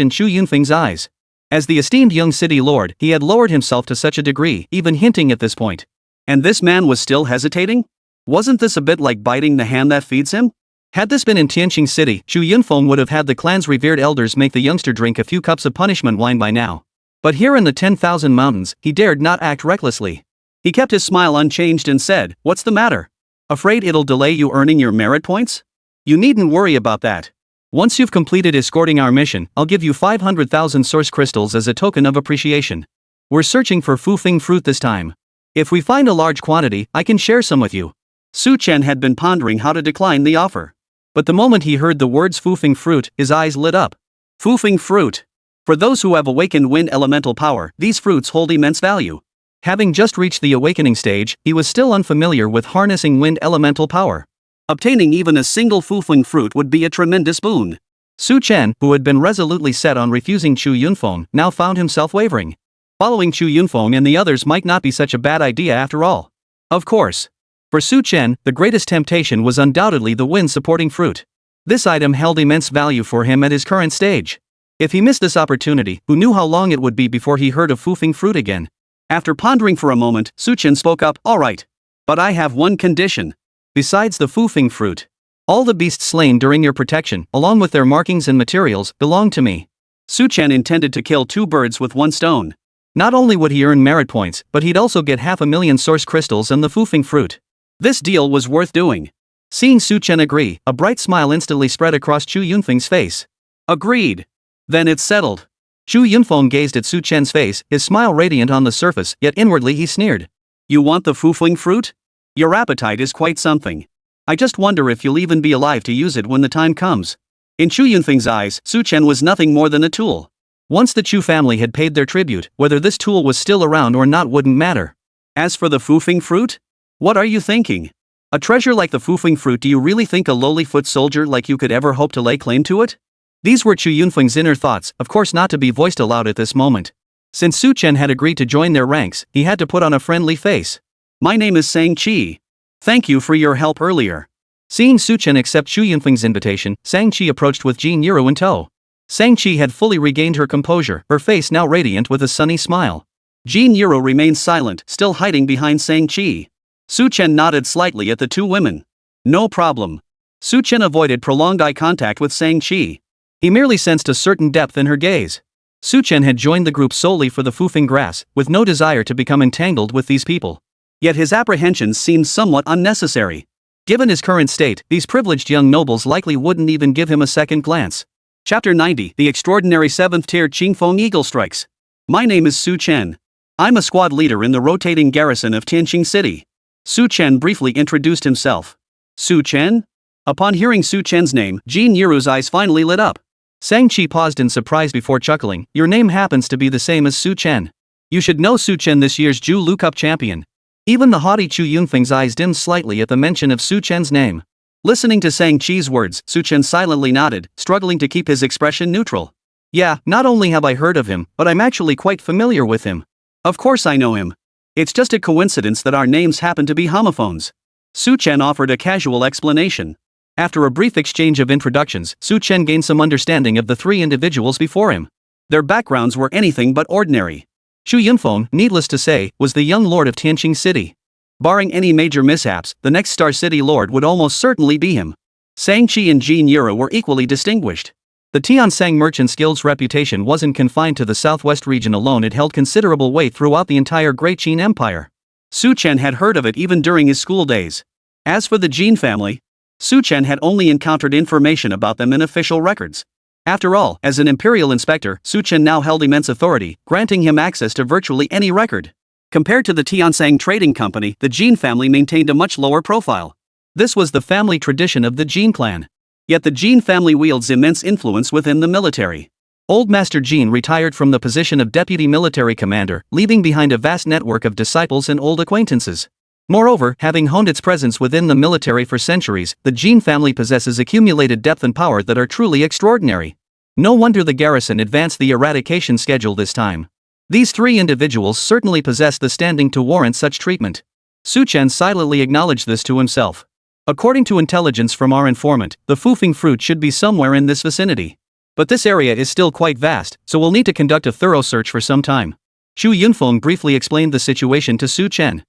in Chu Yunfeng's eyes. As the esteemed young city lord, he had lowered himself to such a degree, even hinting at this point. And this man was still hesitating? Wasn't this a bit like biting the hand that feeds him? Had this been in Tianqing City, Chu Yunfeng would have had the clan's revered elders make the youngster drink a few cups of punishment wine by now. But here in the 10,000 mountains, he dared not act recklessly. He kept his smile unchanged and said, "What's the matter? Afraid it'll delay you earning your merit points? You needn't worry about that. Once you've completed escorting our mission, I'll give you 500,000 source crystals as a token of appreciation. We're searching for Fufeng fruit this time. If we find a large quantity, I can share some with you." Su Chen had been pondering how to decline the offer. But the moment he heard the words Fufeng fruit, his eyes lit up. Fufeng fruit. For those who have awakened wind elemental power, these fruits hold immense value. Having just reached the awakening stage, he was still unfamiliar with harnessing wind elemental power. Obtaining even a single Fufeng fruit would be a tremendous boon. Su Chen, who had been resolutely set on refusing Chu Yunfeng, now found himself wavering. Following Chu Yunfeng and the others might not be such a bad idea after all. Of course. For Su Chen, the greatest temptation was undoubtedly the wind-supporting fruit. This item held immense value for him at his current stage. If he missed this opportunity, who knew how long it would be before he heard of foofing fruit again? After pondering for a moment, Chen spoke up, "All right. But I have one condition. Besides the foofing fruit, all the beasts slain during your protection, along with their markings and materials, belong to me." Chen intended to kill 2 birds with 1 stone. Not only would he earn merit points, but he'd also get 500,000 source crystals and the foofing fruit. This deal was worth doing. Seeing Chen agree, a bright smile instantly spread across Chu Yunfeng's face. "Agreed. Then it's settled." Chu Yunfeng gazed at Chen's face, his smile radiant on the surface, yet inwardly he sneered. "You want the foofing fruit? Your appetite is quite something. I just wonder if you'll even be alive to use it when the time comes." In Chu Yunfeng's eyes, Chen was nothing more than a tool. Once the Chu family had paid their tribute, whether this tool was still around or not wouldn't matter. As for the foofing fruit? What are you thinking? A treasure like the foofing fruit, do you really think a lowly foot soldier like you could ever hope to lay claim to it? These were Chu Yunfeng's inner thoughts, of course not to be voiced aloud at this moment. Since Chen had agreed to join their ranks, he had to put on a friendly face. "My name is Sang-Chi. Thank you for your help earlier." Seeing Chen accept Chu Yunfeng's invitation, Sang-Chi approached with Jin Yuro in tow. Sang-Chi had fully regained her composure, her face now radiant with a sunny smile. Jin Yuro remained silent, still hiding behind Sang-Chi. Chen nodded slightly at the 2 women. "No problem." Chen avoided prolonged eye contact with Sang-Chi. He merely sensed a certain depth in her gaze. Chen had joined the group solely for the foofing grass, with no desire to become entangled with these people. Yet his apprehensions seemed somewhat unnecessary. Given his current state, these privileged young nobles likely wouldn't even give him a second glance. Chapter 90, The Extraordinary 7th Tier Qingfeng Eagle Strikes. My name is Chen. I'm a squad leader in the rotating garrison of Tianqing City. Chen briefly introduced himself. Chen? Upon hearing Chen's name, Jin Yuru's eyes finally lit up. Sang-Chi paused in surprise before chuckling. "Your name happens to be the same as Chen. You should know Chen, this year's Ju Lu Cup champion." Even the haughty Chu Yunfeng's eyes dimmed slightly at the mention of Chen's name. Listening to Sang-Chi's words, Chen silently nodded, struggling to keep his expression neutral. "Yeah, not only have I heard of him, but I'm actually quite familiar with him. Of course I know him. It's just a coincidence that our names happen to be homophones." Chen offered a casual explanation. After a brief exchange of introductions, Chen gained some understanding of the 3 individuals before him. Their backgrounds were anything but ordinary. Chu Yunfeng, needless to say, was the young lord of Tianqing City. Barring any major mishaps, the next Star City lord would almost certainly be him. Sang-Chi and Jin Yuro were equally distinguished. The Tiansang Merchants Guild's reputation wasn't confined to the southwest region alone, it held considerable weight throughout the entire Great Qin Empire. Chen had heard of it even during his school days. As for the Jin family, Chen had only encountered information about them in official records. After all, as an imperial inspector, Chen now held immense authority, granting him access to virtually any record. Compared to the Tiansang Trading Company, the Jin family maintained a much lower profile. This was the family tradition of the Jin clan. Yet the Jin family wields immense influence within the military. Old Master Jin retired from the position of deputy military commander, leaving behind a vast network of disciples and old acquaintances. Moreover, having honed its presence within the military for centuries, the Jin family possesses accumulated depth and power that are truly extraordinary. No wonder the garrison advanced the eradication schedule this time. These 3 individuals certainly possess the standing to warrant such treatment. Chen silently acknowledged this to himself. According to intelligence from our informant, the foofing fruit should be somewhere in this vicinity. But this area is still quite vast, so we'll need to conduct a thorough search for some time. Chu Yunfeng briefly explained the situation to Chen.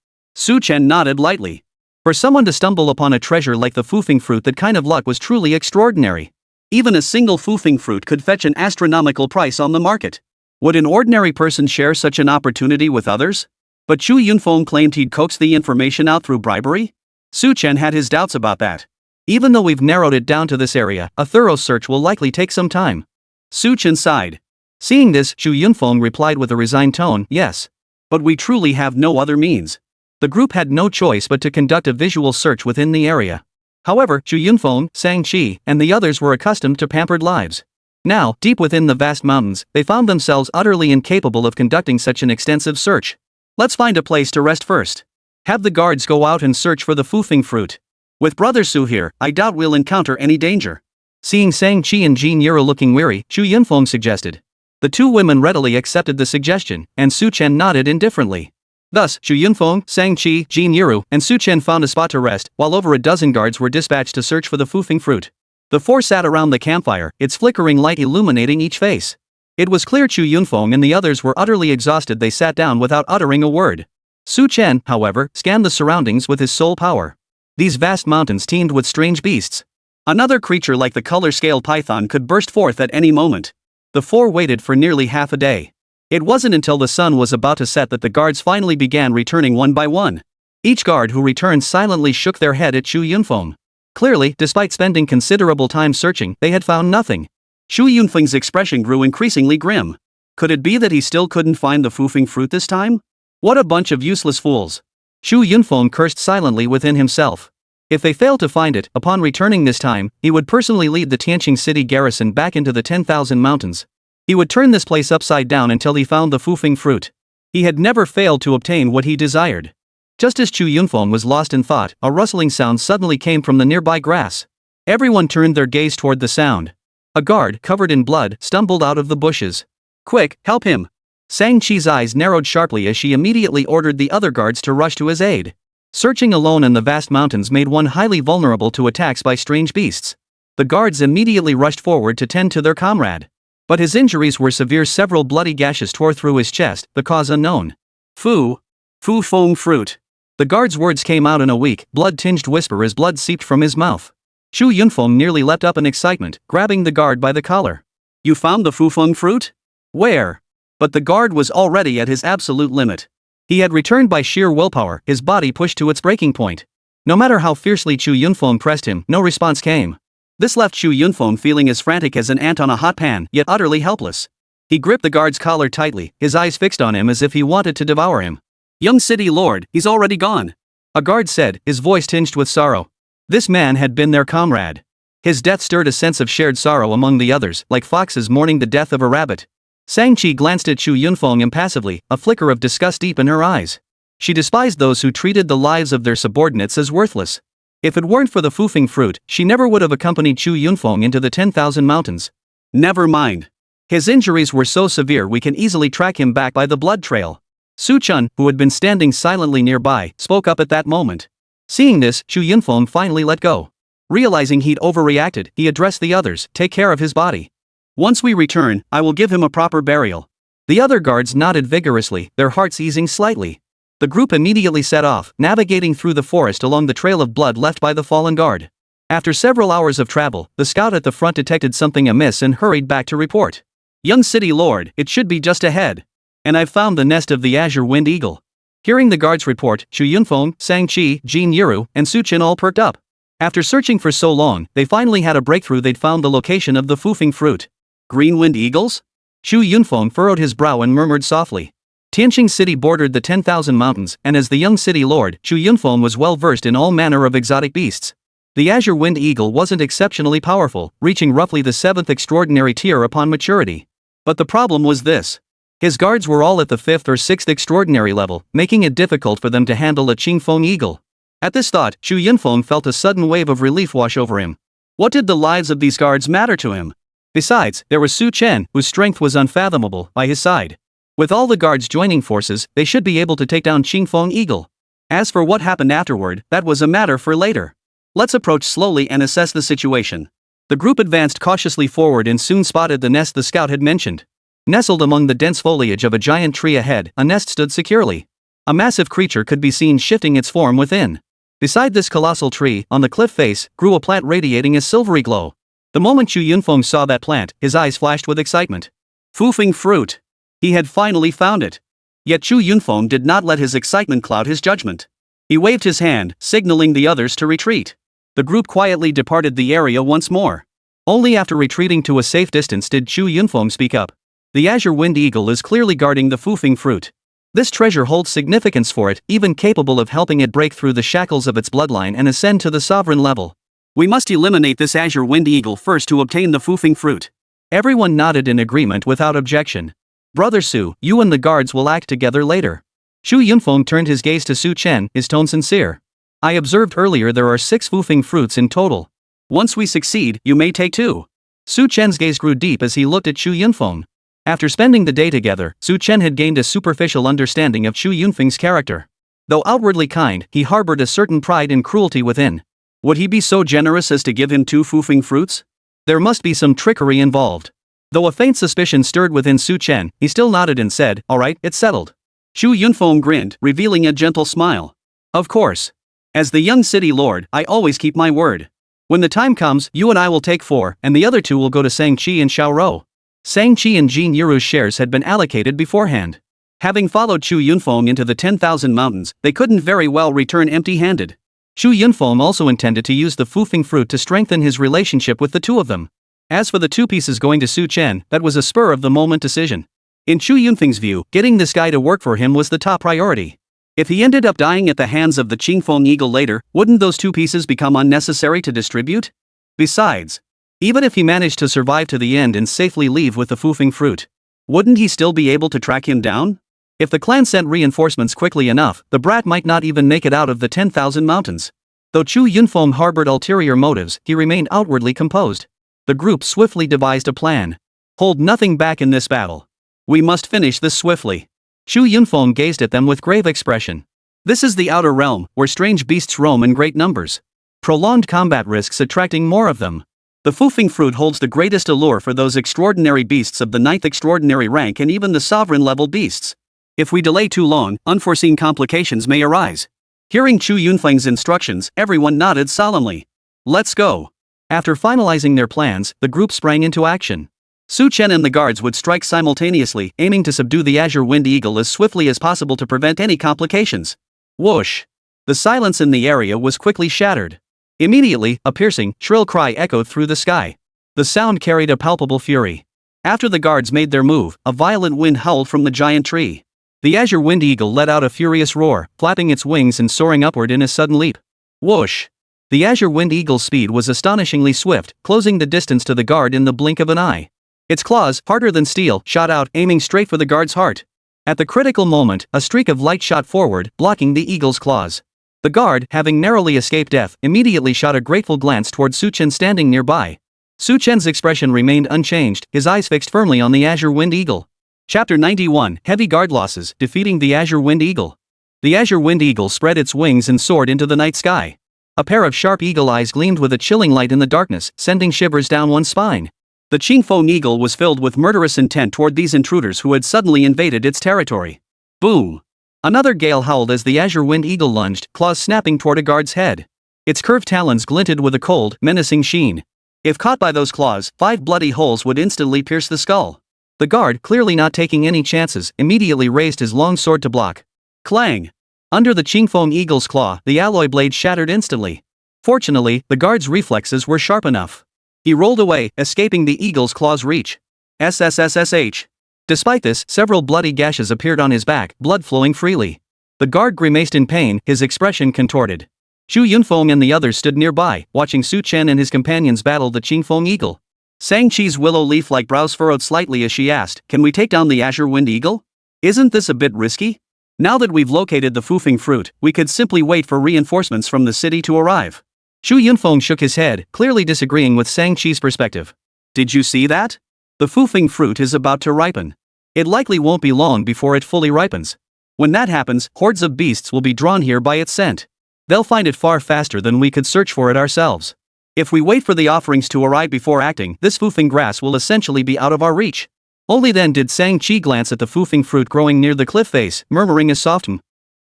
Chen nodded lightly. For someone to stumble upon a treasure like the foofing fruit, that kind of luck was truly extraordinary. Even a single foofing fruit could fetch an astronomical price on the market. Would an ordinary person share such an opportunity with others? But Chu Yunfeng claimed he'd coaxed the information out through bribery? Chen had his doubts about that. Even though we've narrowed it down to this area, a thorough search will likely take some time. Chen sighed. Seeing this, Chu Yunfeng replied with a resigned tone, "Yes. But we truly have no other means." The group had no choice but to conduct a visual search within the area. However, Chu Yunfeng, Sang-Chi, and the others were accustomed to pampered lives. Now, deep within the vast mountains, they found themselves utterly incapable of conducting such an extensive search. "Let's find a place to rest first. Have the guards go out and search for the foofing fruit. With Brother Su here, I doubt we'll encounter any danger." Seeing Sang-Chi and Jin Yuro looking weary, Chu Yunfeng suggested. The 2 women readily accepted the suggestion, and Chen nodded indifferently. Thus, Chu Yunfeng, Sang-Chi, Jin Yuro, and Chen found a spot to rest, while over a dozen guards were dispatched to search for the foofing fruit. The four sat around the campfire, its flickering light illuminating each face. It was clear Chu Yunfeng and the others were utterly exhausted. They sat down without uttering a word. Su Chen, however, scanned the surroundings with his soul power. These vast mountains teemed with strange beasts. Another creature like the color-scale python could burst forth at any moment. The four waited for nearly half a day. It wasn't until the sun was about to set that the guards finally began returning one by one. Each guard who returned silently shook their head at Chu Yunfeng. Clearly, despite spending considerable time searching, they had found nothing. Chu Yunfeng's expression grew increasingly grim. Could it be that he still couldn't find the foofing fruit this time? What a bunch of useless fools. Chu Yunfeng cursed silently within himself. If they failed to find it, upon returning this time, he would personally lead the Tianqing city garrison back into the 10,000 mountains. He would turn this place upside down until he found the foofing fruit. He had never failed to obtain what he desired. Just as Chu Yunfeng was lost in thought, a rustling sound suddenly came from the nearby grass. Everyone turned their gaze toward the sound. A guard, covered in blood, stumbled out of the bushes. "Quick, help him!" Shang-Chi's eyes narrowed sharply as she immediately ordered the other guards to rush to his aid. Searching alone in the vast mountains made one highly vulnerable to attacks by strange beasts. The guards immediately rushed forward to tend to their comrade. But his injuries were severe. Several bloody gashes tore through his chest, the cause unknown. Foofeng fruit. The guard's words came out in a weak, blood-tinged whisper as blood seeped from his mouth. Chu Yunfeng nearly leapt up in excitement, grabbing the guard by the collar. "You found the foofeng fruit? Where?" But the guard was already at his absolute limit. He had returned by sheer willpower, his body pushed to its breaking point. No matter how fiercely Chu Yunfeng pressed him, no response came. This left Chu Yunfeng feeling as frantic as an ant on a hot pan, yet utterly helpless. He gripped the guard's collar tightly, his eyes fixed on him as if he wanted to devour him. "Young city lord, he's already gone," a guard said, his voice tinged with sorrow. This man had been their comrade. His death stirred a sense of shared sorrow among the others, like foxes mourning the death of a rabbit. Shang-Chi glanced at Chu Yunfeng impassively, a flicker of disgust deep in her eyes. She despised those who treated the lives of their subordinates as worthless. If it weren't for the foofing fruit, she never would have accompanied Chu Yunfeng into the 10,000 mountains. "Never mind. His injuries were so severe we can easily track him back by the blood trail." Su Chen, who had been standing silently nearby, spoke up at that moment. Seeing this, Chu Yunfeng finally let go. Realizing he'd overreacted, he addressed the others, "Take care of his body. Once we return, I will give him a proper burial." The other guards nodded vigorously, their hearts easing slightly. The group immediately set off, navigating through the forest along the trail of blood left by the fallen guard. After several hours of travel, the scout at the front detected something amiss and hurried back to report. "Young city lord, it should be just ahead. And I've found the nest of the azure winged eagle." Hearing the guard's report, Chu Yunfeng, Shang-Chi, Jin Yiru, and Su Chen all perked up. After searching for so long, they finally had a breakthrough. They'd found the location of the foofing fruit. "Green-winged eagles?" Chu Yunfeng furrowed his brow and murmured softly. Tianqing city bordered the 10,000 mountains, and as the young city lord, Chu Yunfeng was well versed in all manner of exotic beasts. The azure winged eagle wasn't exceptionally powerful, reaching roughly the 7th extraordinary tier upon maturity. But the problem was this. His guards were all at the 5th or 6th extraordinary level, making it difficult for them to handle a Qingfeng eagle. At this thought, Chu Yunfeng felt a sudden wave of relief wash over him. What did the lives of these guards matter to him? Besides, there was Su Chen, whose strength was unfathomable, by his side. With all the guards joining forces, they should be able to take down Qingfeng eagle. As for what happened afterward, that was a matter for later. Let's approach slowly and assess the situation. The group advanced cautiously forward and soon spotted the nest the scout had mentioned. Nestled among the dense foliage of a giant tree ahead, a nest stood securely. A massive creature could be seen shifting its form within. Beside this colossal tree, on the cliff face, grew a plant radiating a silvery glow. The moment Chu Yunfeng saw that plant, his eyes flashed with excitement. Foofing fruit. He had finally found it. Yet Chu Yunfeng did not let his excitement cloud his judgment. He waved his hand, signaling the others to retreat. The group quietly departed the area once more. Only after retreating to a safe distance did Chu Yunfeng speak up. "The azure winged eagle is clearly guarding the foofing fruit. This treasure holds significance for it, even capable of helping it break through the shackles of its bloodline and ascend to the sovereign level. We must eliminate this azure winged eagle first to obtain the foofing fruit." Everyone nodded in agreement without objection. "Brother Su, you and the guards will act together later." Chu Yunfeng turned his gaze to Su Chen, his tone sincere. "I observed earlier there are 6 foofing fruits in total. Once we succeed, you may take 2. Su Chen's gaze grew deep as he looked at Chu Yunfeng. After spending the day together, Su Chen had gained a superficial understanding of Chu Yunfeng's character. Though outwardly kind, he harbored a certain pride and cruelty within. Would he be so generous as to give him 2 foofing fruits? There must be some trickery involved. Though a faint suspicion stirred within Su Chen, he still nodded and said, "Alright, it's settled." Shu Yunfeng grinned, revealing a gentle smile. "Of course. As the young city lord, I always keep my word. When the time comes, you and I will take 4, and the other 2 will go to Shang-Chi and Xiaorou." Shang-Chi and Jin Yiru's shares had been allocated beforehand. Having followed Shu Yunfeng into the 10,000 mountains, they couldn't very well return empty-handed. Shu Yunfeng also intended to use the foofing fruit to strengthen his relationship with the 2 of them. As for the 2 pieces going to Su Chen, that was a spur-of-the-moment decision. In Shu Yunfeng's view, getting this guy to work for him was the top priority. If he ended up dying at the hands of the Qingfeng Eagle later, wouldn't those 2 pieces become unnecessary to distribute? Besides, even if he managed to survive to the end and safely leave with the foofing fruit, wouldn't he still be able to track him down? If the clan sent reinforcements quickly enough, the brat might not even make it out of the 10,000 mountains. Though Chu Yunfeng harbored ulterior motives, he remained outwardly composed. The group swiftly devised a plan. Hold nothing back in this battle. We must finish this swiftly. Shu Yunfeng gazed at them with grave expression. This is the outer realm, where strange beasts roam in great numbers. Prolonged combat risks attracting more of them. The foofing fruit holds the greatest allure for those extraordinary beasts of the 9th extraordinary rank and even the sovereign-level beasts. If we delay too long, unforeseen complications may arise. Hearing Chu Yunfeng's instructions, everyone nodded solemnly. Let's go. After finalizing their plans, the group sprang into action. Su Chen and the guards would strike simultaneously, aiming to subdue the Azure Wind Eagle as swiftly as possible to prevent any complications. Whoosh! The silence in the area was quickly shattered. Immediately, a piercing, shrill cry echoed through the sky. The sound carried a palpable fury. After the guards made their move, a violent wind howled from the giant tree. The Azure Wind Eagle let out a furious roar, flapping its wings and soaring upward in a sudden leap. Whoosh! The Azure Wind Eagle's speed was astonishingly swift, closing the distance to the guard in the blink of an eye. Its claws, harder than steel, shot out, aiming straight for the guard's heart. At the critical moment, a streak of light shot forward, blocking the eagle's claws. The guard, having narrowly escaped death, immediately shot a grateful glance toward Su Chen standing nearby. Su Chen's expression remained unchanged, his eyes fixed firmly on the Azure Wind Eagle. Chapter 91, Heavy Guard Losses, Defeating the Azure Wind Eagle. The Azure Wind Eagle spread its wings and soared into the night sky. A pair of sharp eagle eyes gleamed with a chilling light in the darkness, sending shivers down one's spine. The Qingfeng Eagle was filled with murderous intent toward these intruders who had suddenly invaded its territory. Boom! Another gale howled as the Azure Wind Eagle lunged, claws snapping toward a guard's head. Its curved talons glinted with a cold, menacing sheen. If caught by those claws, 5 bloody holes would instantly pierce the skull. The guard, clearly not taking any chances, immediately raised his long sword to block. Clang! Under the Qingfeng Eagle's claw, the alloy blade shattered instantly. Fortunately, the guard's reflexes were sharp enough. He rolled away, escaping the eagle's claw's reach. SSSSH. Despite this, several bloody gashes appeared on his back, blood flowing freely. The guard grimaced in pain, his expression contorted. Shu Yunfeng and the others stood nearby, watching Su Chen and his companions battle the Qingfeng Eagle. Shang-Chi's willow leaf-like brows furrowed slightly as she asked, "Can we take down the Azure Wind Eagle? Isn't this a bit risky? Now that we've located the foofing fruit, we could simply wait for reinforcements from the city to arrive." Shu Yunfeng shook his head, clearly disagreeing with Shang-Chi's perspective. "Did you see that? The foofing fruit is about to ripen. It likely won't be long before it fully ripens. When that happens, hordes of beasts will be drawn here by its scent. They'll find it far faster than we could search for it ourselves. If we wait for the offerings to arrive before acting, this foofing grass will essentially be out of our reach." Only then did Shang-Chi glance at the foofing fruit growing near the cliff face, murmuring a soft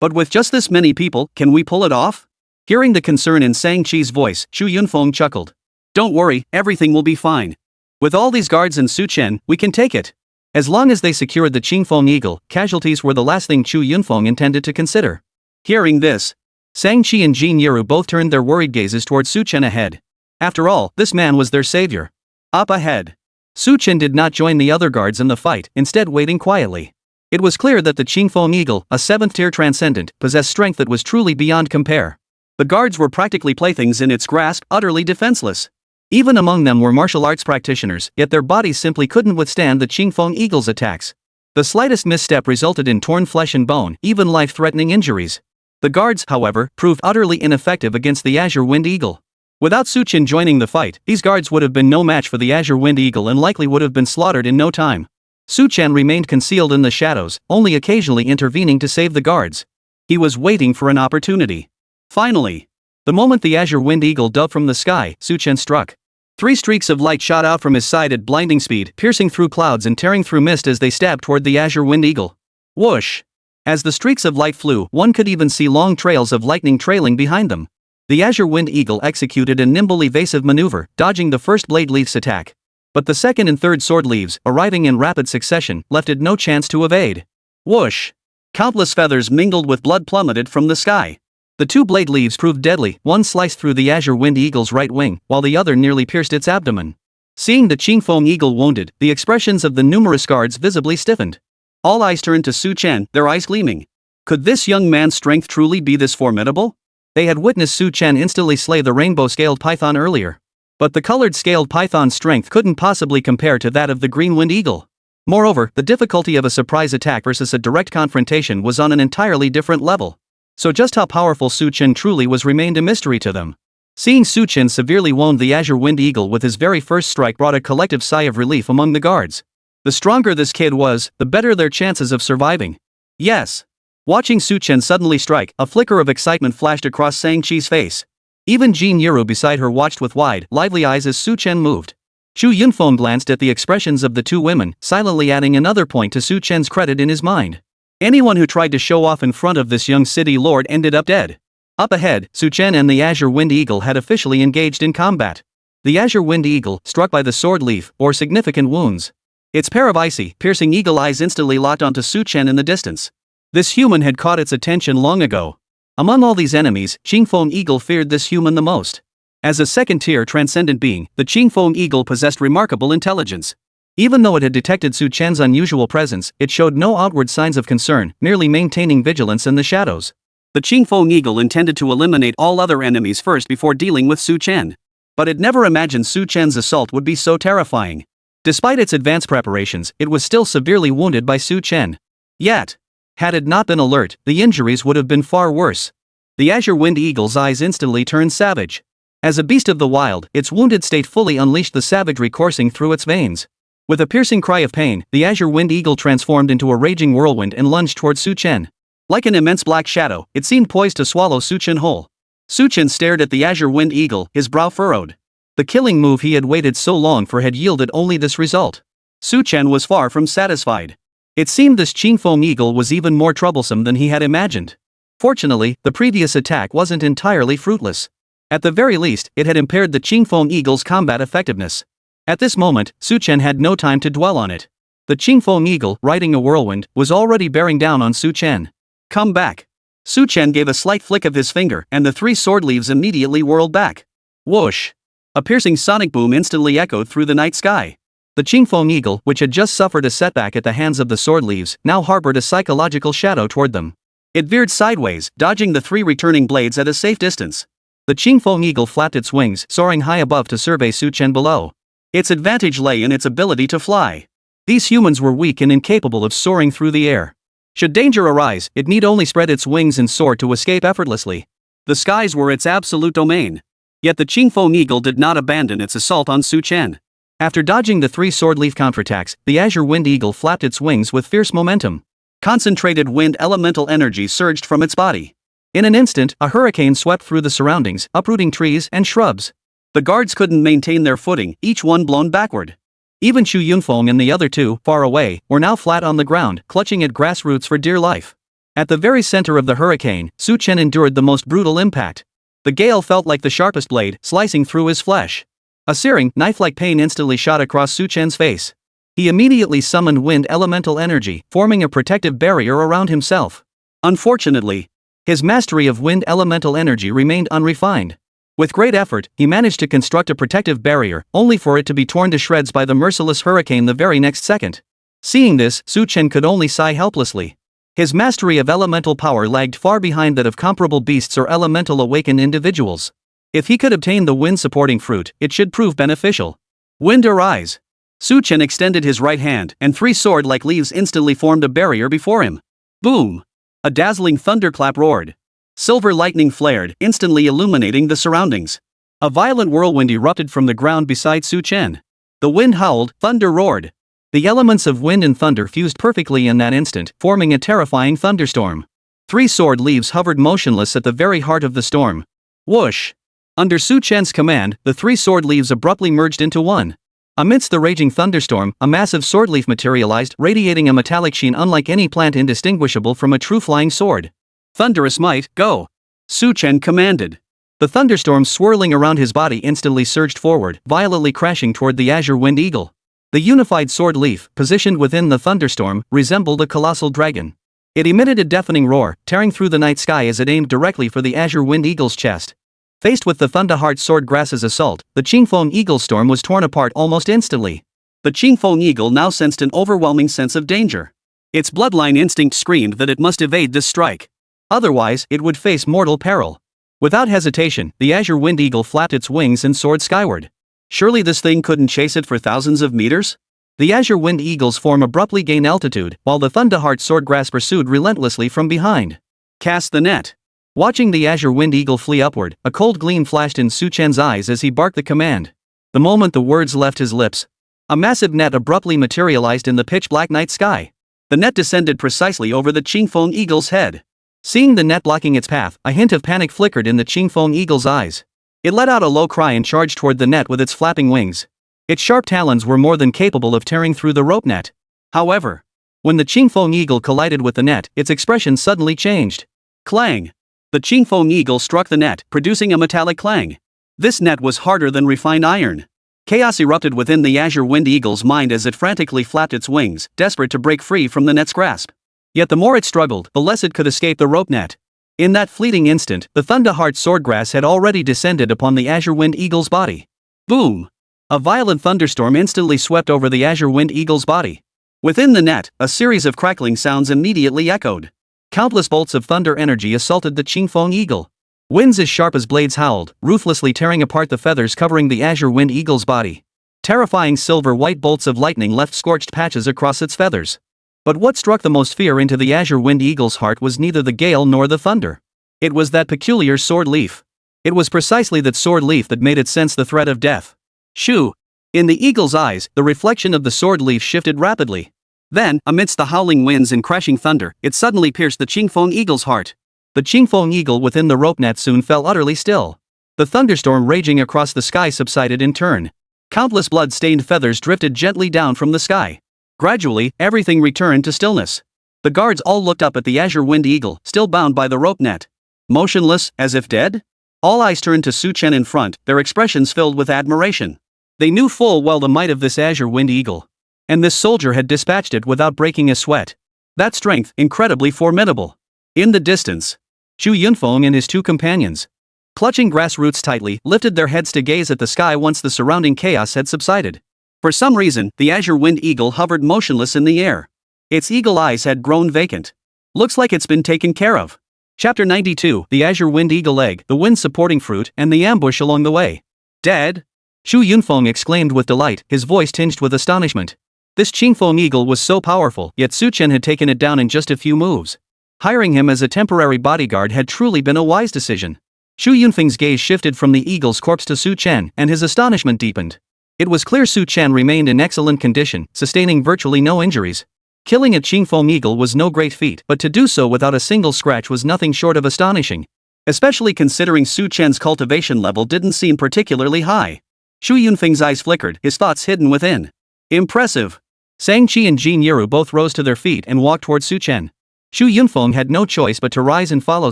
"But with just this many people, can we pull it off?" Hearing the concern in Shang-Chi's voice, Shu Yunfeng chuckled. "Don't worry, everything will be fine. With all these guards and Su Chen, we can take it." As long as they secured the Qingfeng Eagle, casualties were the last thing Chu Yunfeng intended to consider. Hearing this, Shang-Chi and Jin Yiru both turned their worried gazes toward Su Chen ahead. After all, this man was their savior. Up ahead, Su Chen did not join the other guards in the fight, instead waiting quietly. It was clear that the Qingfeng Eagle, a 7th-tier transcendent, possessed strength that was truly beyond compare. The guards were practically playthings in its grasp, utterly defenseless. Even among them were martial arts practitioners, yet their bodies simply couldn't withstand the Qingfeng Eagle's attacks. The slightest misstep resulted in torn flesh and bone, even life-threatening injuries. The guards, however, proved utterly ineffective against the Azure Wind Eagle. Without Su Chen joining the fight, these guards would have been no match for the Azure Wind Eagle and likely would have been slaughtered in no time. Su Chen remained concealed in the shadows, only occasionally intervening to save the guards. He was waiting for an opportunity. Finally, The moment the azure wind eagle dove from the sky, Su Chen struck. 3 streaks of light shot out from his side at blinding speed, piercing through clouds and tearing through mist as they stabbed toward the azure wind eagle. Whoosh! As the streaks of light flew, one could even see long trails of lightning trailing behind them. The azure wind eagle executed a nimble evasive maneuver, dodging the first blade leaf's attack. But the second and third sword leaves, arriving in rapid succession, left it no chance to evade. Whoosh! Countless feathers mingled with blood plummeted from the sky. The 2 blade leaves proved deadly, one sliced through the azure wind eagle's right wing, while the other nearly pierced its abdomen. Seeing the Qingfeng eagle wounded, the expressions of the numerous guards visibly stiffened. All eyes turned to Su Chen, their eyes gleaming. Could this young man's strength truly be this formidable? They had witnessed Su Chen instantly slay the rainbow-scaled python earlier. But the colored scaled python's strength couldn't possibly compare to that of the green wind eagle. Moreover, the difficulty of a surprise attack versus a direct confrontation was on an entirely different level. So just how powerful Su Chen truly was remained a mystery to them. Seeing Su Chen severely wound the azure wind eagle with his very first strike brought a collective sigh of relief among the guards. The stronger this kid was, the better their chances of surviving. Yes. Watching Su Chen suddenly strike, a flicker of excitement flashed across Shang-Chi's face. Even Jin Yiru beside her watched with wide, lively eyes as Su Chen moved. Chu Yunfeng glanced at the expressions of the 2 women, silently adding another point to Su Chen's credit in his mind. Anyone who tried to show off in front of this young city lord ended up dead. Up ahead, Su Chen and the azure wind eagle had officially engaged in combat. The azure wind eagle, struck by the sword leaf, bore significant wounds. Its pair of icy, piercing eagle eyes instantly locked onto Su Chen in the distance. This human had caught its attention long ago. Among all these enemies, Qingfeng eagle feared this human the most. As a second-tier transcendent being, the Qingfeng eagle possessed remarkable intelligence. Even though it had detected Su Chen's unusual presence, it showed no outward signs of concern, merely maintaining vigilance in the shadows. The Qingfeng eagle intended to eliminate all other enemies first before dealing with Su Chen. But it never imagined Su Chen's assault would be so terrifying. Despite its advanced preparations, it was still severely wounded by Su Chen. Yet, had it not been alert, the injuries would have been far worse. The azure wind eagle's eyes instantly turned savage. As a beast of the wild, its wounded state fully unleashed the savagery coursing through its veins. With a piercing cry of pain, the azure wind eagle transformed into a raging whirlwind and lunged toward Su Chen. Like an immense black shadow, it seemed poised to swallow Su Chen whole. Su Chen stared at the azure wind eagle, his brow furrowed. The killing move he had waited so long for had yielded only this result. Su Chen was far from satisfied. It seemed this Qingfeng eagle was even more troublesome than he had imagined. Fortunately, the previous attack wasn't entirely fruitless. At the very least, it had impaired the Qingfeng eagle's combat effectiveness. At this moment, Su Chen had no time to dwell on it. The Qingfeng eagle, riding a whirlwind, was already bearing down on Su Chen. Come back. Su Chen gave a slight flick of his finger, and the 3 sword leaves immediately whirled back. Whoosh! A piercing sonic boom instantly echoed through the night sky. The Qingfeng eagle, which had just suffered a setback at the hands of the sword leaves, now harbored a psychological shadow toward them. It veered sideways, dodging the 3 returning blades at a safe distance. The Qingfeng eagle flapped its wings, soaring high above to survey Su Chen below. Its advantage lay in its ability to fly. These humans were weak and incapable of soaring through the air. Should danger arise, it need only spread its wings and soar to escape effortlessly. The skies were its absolute domain. Yet the Qingfeng eagle did not abandon its assault on Su Chen. After dodging the 3 sword leaf counterattacks, the azure wind eagle flapped its wings with fierce momentum. Concentrated wind elemental energy surged from its body. In an instant, a hurricane swept through the surroundings, uprooting trees and shrubs. The guards couldn't maintain their footing, each one blown backward. Even Chu Yunfeng and the other 2, far away, were now flat on the ground, clutching at grass roots for dear life. At the very center of the hurricane, Su Chen endured the most brutal impact. The gale felt like the sharpest blade, slicing through his flesh. A searing, knife-like pain instantly shot across Su Chen's face. He immediately summoned wind elemental energy, forming a protective barrier around himself. Unfortunately, his mastery of wind elemental energy remained unrefined. With great effort, he managed to construct a protective barrier, only for it to be torn to shreds by the merciless hurricane the very next second. Seeing this, Su Chen could only sigh helplessly. His mastery of elemental power lagged far behind that of comparable beasts or elemental awakened individuals. If he could obtain the wind-supporting fruit, it should prove beneficial. Wind arise! Su Chen extended his right hand, and 3 sword-like leaves instantly formed a barrier before him. Boom! A dazzling thunderclap roared. Silver lightning flared, instantly illuminating the surroundings. A violent whirlwind erupted from the ground beside Su Chen. The wind howled, thunder roared. The elements of wind and thunder fused perfectly in that instant, forming a terrifying thunderstorm. 3 sword leaves hovered motionless at the very heart of the storm. Whoosh! Under Su Chen's command, the three sword leaves abruptly merged into one. Amidst the raging thunderstorm, a massive sword leaf materialized, radiating a metallic sheen unlike any plant, indistinguishable from a true flying sword. Thunderous might, go! Su Chen commanded. The thunderstorm swirling around his body instantly surged forward, violently crashing toward the azure wind eagle. The unified sword leaf, positioned within the thunderstorm, resembled a colossal dragon. It emitted a deafening roar, tearing through the night sky as it aimed directly for the azure wind eagle's chest. Faced with the Thunderheart sword grass's assault, the Qingfeng eagle storm was torn apart almost instantly. The Qingfeng eagle now sensed an overwhelming sense of danger. Its bloodline instinct screamed that it must evade this strike. Otherwise, it would face mortal peril. Without hesitation, the azure wind eagle flapped its wings and soared skyward. Surely this thing couldn't chase it for thousands of meters? The azure wind eagle's form abruptly gained altitude, while the Thunderheart swordgrass pursued relentlessly from behind. Cast the net. Watching the azure wind eagle flee upward, a cold gleam flashed in Su Chen's eyes as he barked the command. The moment the words left his lips, a massive net abruptly materialized in the pitch-black night sky. The net descended precisely over the Qingfeng eagle's head. Seeing the net blocking its path, a hint of panic flickered in the Qingfeng eagle's eyes. It let out a low cry and charged toward the net with its flapping wings. Its sharp talons were more than capable of tearing through the rope net. However, when the Qingfeng eagle collided with the net, its expression suddenly changed. Clang! The Qingfeng eagle struck the net, producing a metallic clang. This net was harder than refined iron. Chaos erupted within the azure wind eagle's mind as it frantically flapped its wings, desperate to break free from the net's grasp. Yet the more it struggled, the less it could escape the rope net. In that fleeting instant, the Thunderheart swordgrass had already descended upon the azure wind eagle's body. Boom! A violent thunderstorm instantly swept over the azure wind eagle's body. Within the net, a series of crackling sounds immediately echoed. Countless bolts of thunder energy assaulted the Qingfeng eagle. Winds as sharp as blades howled, ruthlessly tearing apart the feathers covering the azure wind eagle's body. Terrifying silver-white bolts of lightning left scorched patches across its feathers. But what struck the most fear into the azure wind eagle's heart was neither the gale nor the thunder. It was that peculiar sword leaf. It was precisely that sword leaf that made it sense the threat of death. Shoo! In the eagle's eyes, the reflection of the sword leaf shifted rapidly. Then, amidst the howling winds and crashing thunder, it suddenly pierced the Qingfeng eagle's heart. The Qingfeng eagle within the rope net soon fell utterly still. The thunderstorm raging across the sky subsided in turn. Countless blood-stained feathers drifted gently down from the sky. Gradually, everything returned to stillness. The guards all looked up at the azure wind eagle, still bound by the rope net. Motionless, as if dead? All eyes turned to Su Chen in front, their expressions filled with admiration. They knew full well the might of this azure wind eagle. And this soldier had dispatched it without breaking a sweat. That strength, incredibly formidable. In the distance, Xu Yunfeng and his two companions, clutching grass roots tightly, lifted their heads to gaze at the sky once the surrounding chaos had subsided. For some reason, the azure wind eagle hovered motionless in the air. Its eagle eyes had grown vacant. Looks like it's been taken care of. Chapter 92, The Azure Wind Eagle Egg, the Wind Supporting Fruit, and the Ambush Along the Way. Dead? Xu Yunfeng exclaimed with delight, his voice tinged with astonishment. This Qingfeng eagle was so powerful, yet Su Chen had taken it down in just a few moves. Hiring him as a temporary bodyguard had truly been a wise decision. Xu Yunfeng's gaze shifted from the eagle's corpse to Su Chen, and his astonishment deepened. It was clear Su Chen remained in excellent condition, sustaining virtually no injuries. Killing a Qingfeng eagle was no great feat, but to do so without a single scratch was nothing short of astonishing. Especially considering Su Chen's cultivation level didn't seem particularly high. Xu Yunfeng's eyes flickered, his thoughts hidden within. Impressive. Shang-Chi and Jin Yiru both rose to their feet and walked toward Su Chen. Xu Yunfeng had no choice but to rise and follow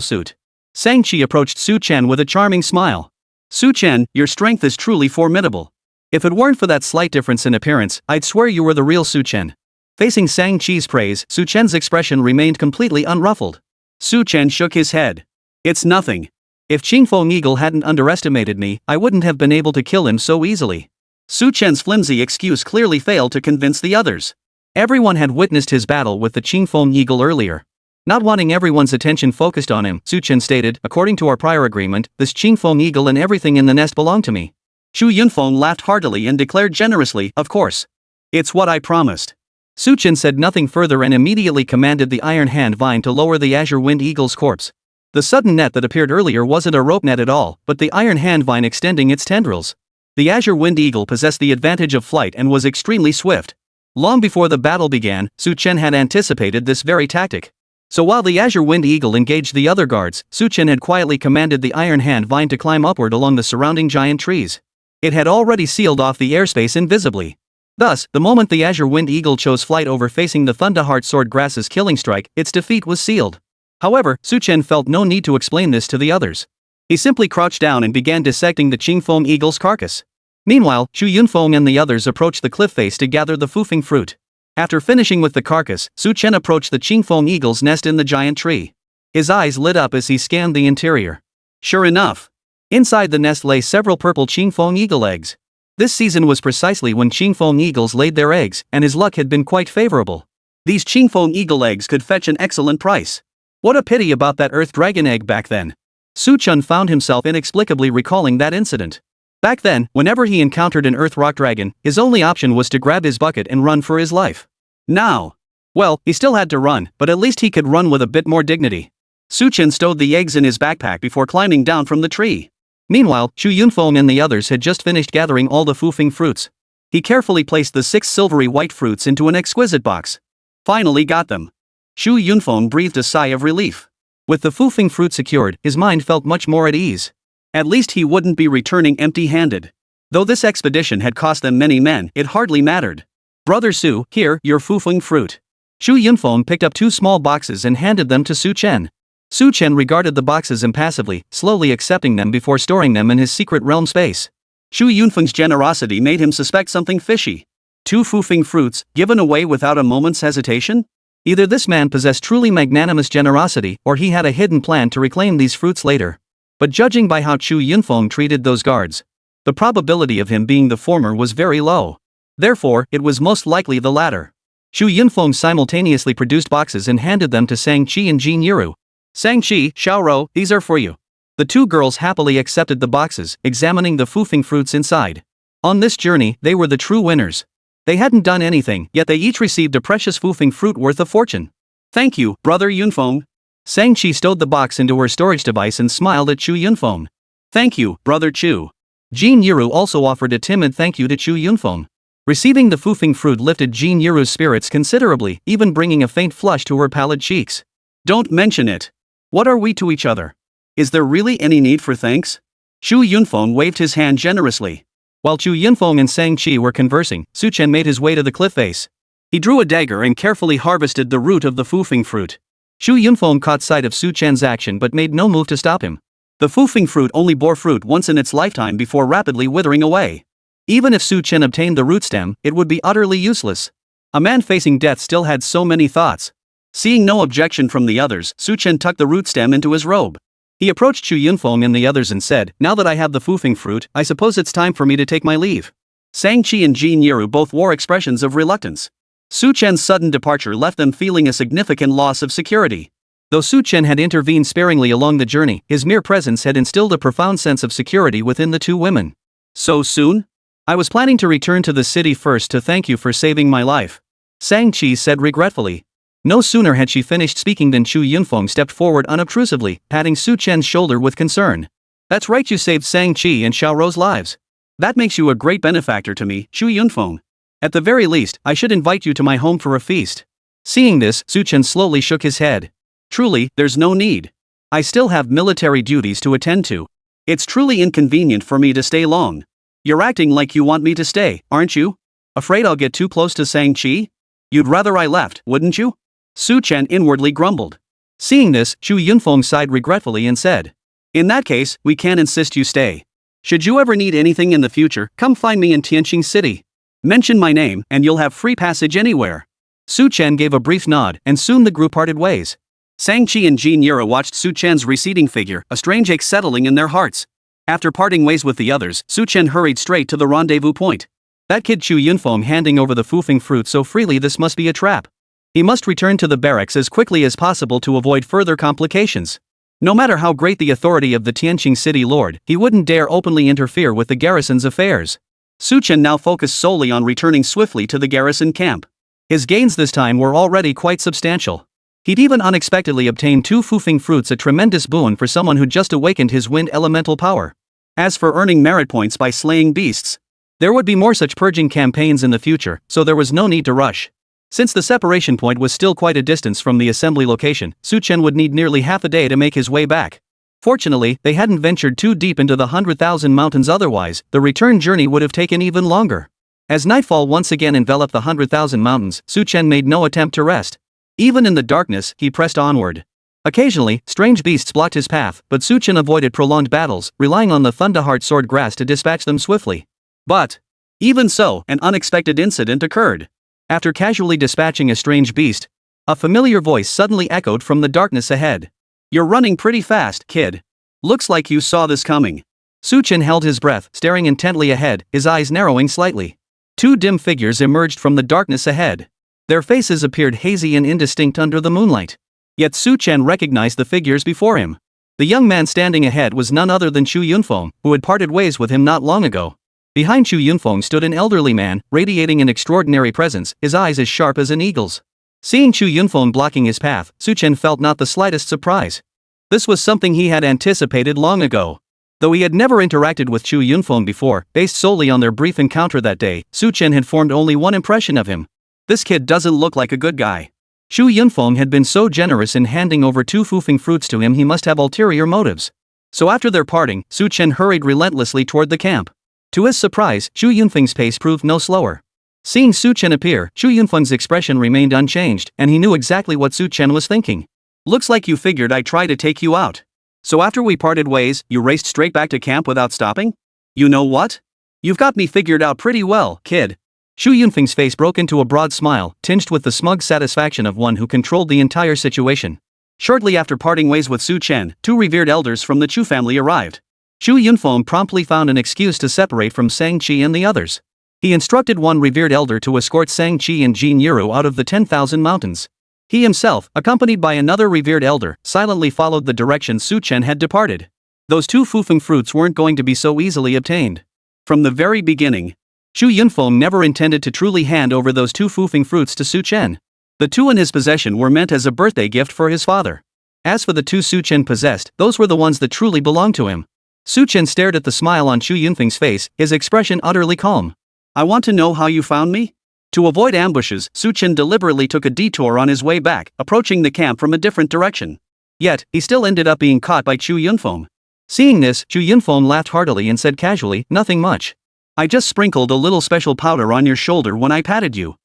suit. Shang-Chi approached Su Chen with a charming smile. Su Chen, your strength is truly formidable. If it weren't for that slight difference in appearance, I'd swear you were the real Su Chen. Facing Shang-Chi's praise, Su Chen's expression remained completely unruffled. Su Chen shook his head. It's nothing. If Qingfeng eagle hadn't underestimated me, I wouldn't have been able to kill him so easily. Su Chen's flimsy excuse clearly failed to convince the others. Everyone had witnessed his battle with the Qingfeng eagle earlier. Not wanting everyone's attention focused on him, Su Chen stated, according to our prior agreement, this Qingfeng eagle and everything in the nest belong to me. Xu Yunfeng laughed heartily and declared generously, of course. It's what I promised. Su Chen said nothing further and immediately commanded the iron hand vine to lower the azure wind eagle's corpse. The sudden net that appeared earlier wasn't a rope net at all, but the iron hand vine extending its tendrils. The azure wind eagle possessed the advantage of flight and was extremely swift. Long before the battle began, Su Chen had anticipated this very tactic. So while the Azure Wind Eagle engaged the other guards, Chen had quietly commanded the Iron Hand Vine to climb upward along the surrounding giant trees. It had already sealed off the airspace invisibly. Thus, the moment the Azure Wind Eagle chose flight over facing the Thunderheart Sword Grass's killing strike, its defeat was sealed. However, Chen felt no need to explain this to the others. He simply crouched down and began dissecting the Qingfeng Eagle's carcass. Meanwhile, Xu Yunfeng and the others approached the cliff face to gather the Fufeng fruit. After finishing with the carcass, Chen approached the Qingfeng Eagle's nest in the giant tree. His eyes lit up as he scanned the interior. Sure enough, inside the nest lay several purple Qingfeng Eagle eggs. This season was precisely when Qingfeng Eagles laid their eggs, and his luck had been quite favorable. These Qingfeng Eagle eggs could fetch an excellent price. What a pity about that Earth Dragon egg back then. Chen found himself inexplicably recalling that incident. Back then, whenever he encountered an Earth Rock Dragon, his only option was to grab his bucket and run for his life. Now, well, he still had to run, but at least he could run with a bit more dignity. Chen stowed the eggs in his backpack before climbing down from the tree. Meanwhile, Xu Yunfeng and the others had just finished gathering all the Fufeng fruits. He carefully placed the 6 silvery white fruits into an exquisite box. Finally got them. Xu Yunfeng breathed a sigh of relief. With the Fufeng fruit secured, his mind felt much more at ease. At least he wouldn't be returning empty-handed. Though this expedition had cost them many men, it hardly mattered. Brother Su, here, your Fufeng fruit. Xu Yunfeng picked up 2 small boxes and handed them to Chen. Chen regarded the boxes impassively, slowly accepting them before storing them in his secret realm space. Xu Yunfeng's generosity made him suspect something fishy. 2 Fufeng fruits, given away without a moment's hesitation? Either this man possessed truly magnanimous generosity, or he had a hidden plan to reclaim these fruits later. But judging by how Xu Yunfeng treated those guards, the probability of him being the former was very low. Therefore, it was most likely the latter. Xu Yunfeng simultaneously produced boxes and handed them to Shang-Chi and Jin Yiru. Shang-Chi, Xiaorou, these are for you. The 2 girls happily accepted the boxes, examining the Fufeng fruits inside. On this journey, they were the true winners. They hadn't done anything, yet they each received a precious Fufeng fruit worth a fortune. Thank you, Brother Yunfeng. Shang-Chi stowed the box into her storage device and smiled at Xu Yunfeng. Thank you, Brother Chu. Jin Yiru also offered a timid thank you to Xu Yunfeng. Receiving the Fufeng fruit lifted Jin Yiru's spirits considerably, even bringing a faint flush to her pallid cheeks. Don't mention it. What are we to each other? Is there really any need for thanks? Xu Yunfeng waved his hand generously. While Xu Yunfeng and Shang-Chi were conversing, Chen made his way to the cliff face. He drew a dagger and carefully harvested the root of the Fufeng fruit. Xu Yunfeng caught sight of Chen's action but made no move to stop him. The Fufeng fruit only bore fruit once in its lifetime before rapidly withering away. Even if Chen obtained the root stem, it would be utterly useless. A man facing death still had so many thoughts. Seeing no objection from the others, Chen tucked the root stem into his robe. He approached Xu Yunfeng and the others and said, now that I have the Fufeng fruit, I suppose it's time for me to take my leave. Shang-Chi and Jin Yiru both wore expressions of reluctance. Chen's sudden departure left them feeling a significant loss of security. Though Chen had intervened sparingly along the journey, his mere presence had instilled a profound sense of security within the 2 women. So soon? I was planning to return to the city first to thank you for saving my life. Shang-Chi said regretfully. No sooner had she finished speaking than Xu Yunfeng stepped forward unobtrusively, patting Chen's shoulder with concern. That's right, you saved Shang-Chi and Xiaorou's lives. That makes you a great benefactor to me, Xu Yunfeng. At the very least, I should invite you to my home for a feast. Seeing this, Chen slowly shook his head. Truly, there's no need. I still have military duties to attend to. It's truly inconvenient for me to stay long. You're acting like you want me to stay, aren't you? Afraid I'll get too close to Shang-Chi? You'd rather I left, wouldn't you? Chen inwardly grumbled. Seeing this, Xu Yunfeng sighed regretfully and said, in that case, we can't insist you stay. Should you ever need anything in the future, come find me in Tianqing City. Mention my name, and you'll have free passage anywhere. Chen gave a brief nod, and soon the group parted ways. Shang-Chi and Jin Yiru watched Chen's receding figure, a strange ache settling in their hearts. After parting ways with the others, Chen hurried straight to the rendezvous point. That kid Xu Yunfeng handing over the Fufeng fruit so freely, this must be a trap. He must return to the barracks as quickly as possible to avoid further complications. No matter how great the authority of the Tianqing city lord, he wouldn't dare openly interfere with the garrison's affairs. Chen now focused solely on returning swiftly to the garrison camp. His gains this time were already quite substantial. He'd even unexpectedly obtained 2 Fufeng fruits, a tremendous boon for someone who'd just awakened his wind elemental power. As for earning merit points by slaying beasts, there would be more such purging campaigns in the future, so there was no need to rush. Since the separation point was still quite a distance from the assembly location, Chen would need nearly half a day to make his way back. Fortunately, they hadn't ventured too deep into the 100,000 mountains, otherwise, the return journey would have taken even longer. As nightfall once again enveloped the 100,000 mountains, Chen made no attempt to rest. Even in the darkness, he pressed onward. Occasionally, strange beasts blocked his path, but Chen avoided prolonged battles, relying on the Thunderheart sword grass to dispatch them swiftly. But, even so, an unexpected incident occurred. After casually dispatching a strange beast, a familiar voice suddenly echoed from the darkness ahead. "You're running pretty fast, kid. Looks like you saw this coming." Chen held his breath, staring intently ahead, his eyes narrowing slightly. Two dim figures emerged from the darkness ahead. Their faces appeared hazy and indistinct under the moonlight. Yet Chen recognized the figures before him. The young man standing ahead was none other than Chu Yunfeng, who had parted ways with him not long ago. Behind Chu Yunfeng stood an elderly man, radiating an extraordinary presence, his eyes as sharp as an eagle's. Seeing Chu Yunfeng blocking his path, Chen felt not the slightest surprise. This was something he had anticipated long ago. Though he had never interacted with Chu Yunfeng before, based solely on their brief encounter that day, Chen had formed only one impression of him. This kid doesn't look like a good guy. Chu Yunfeng had been so generous in handing over 2 foofing fruits to him, he must have ulterior motives. So after their parting, Chen hurried relentlessly toward the camp. To his surprise, Chu Yunfeng's pace proved no slower. Seeing Chen appear, Chu Yunfeng's expression remained unchanged, and he knew exactly what Chen was thinking. "Looks like you figured I'd try to take you out. So after we parted ways, you raced straight back to camp without stopping? You know what? You've got me figured out pretty well, kid." Chu Yunfeng's face broke into a broad smile, tinged with the smug satisfaction of one who controlled the entire situation. Shortly after parting ways with Chen, 2 revered elders from the Chu family arrived. Chu Yunfeng promptly found an excuse to separate from Sang-Chi and the others. He instructed one revered elder to escort Sang-Chi and Jin Yiru out of the 10,000 mountains. He himself, accompanied by another revered elder, silently followed the direction Chen had departed. Those 2 foofing fruits weren't going to be so easily obtained. From the very beginning, Chu Yunfeng never intended to truly hand over those 2 foofing fruits to Chen. The 2 in his possession were meant as a birthday gift for his father. As for the 2 Chen possessed, those were the ones that truly belonged to him. Chen stared at the smile on Chu Yunfeng's face, his expression utterly calm. "I want to know how you found me?" To avoid ambushes, Chen deliberately took a detour on his way back, approaching the camp from a different direction. Yet, he still ended up being caught by Chu Yunfeng. Seeing this, Chu Yunfeng laughed heartily and said casually, "Nothing much. I just sprinkled a little special powder on your shoulder when I patted you."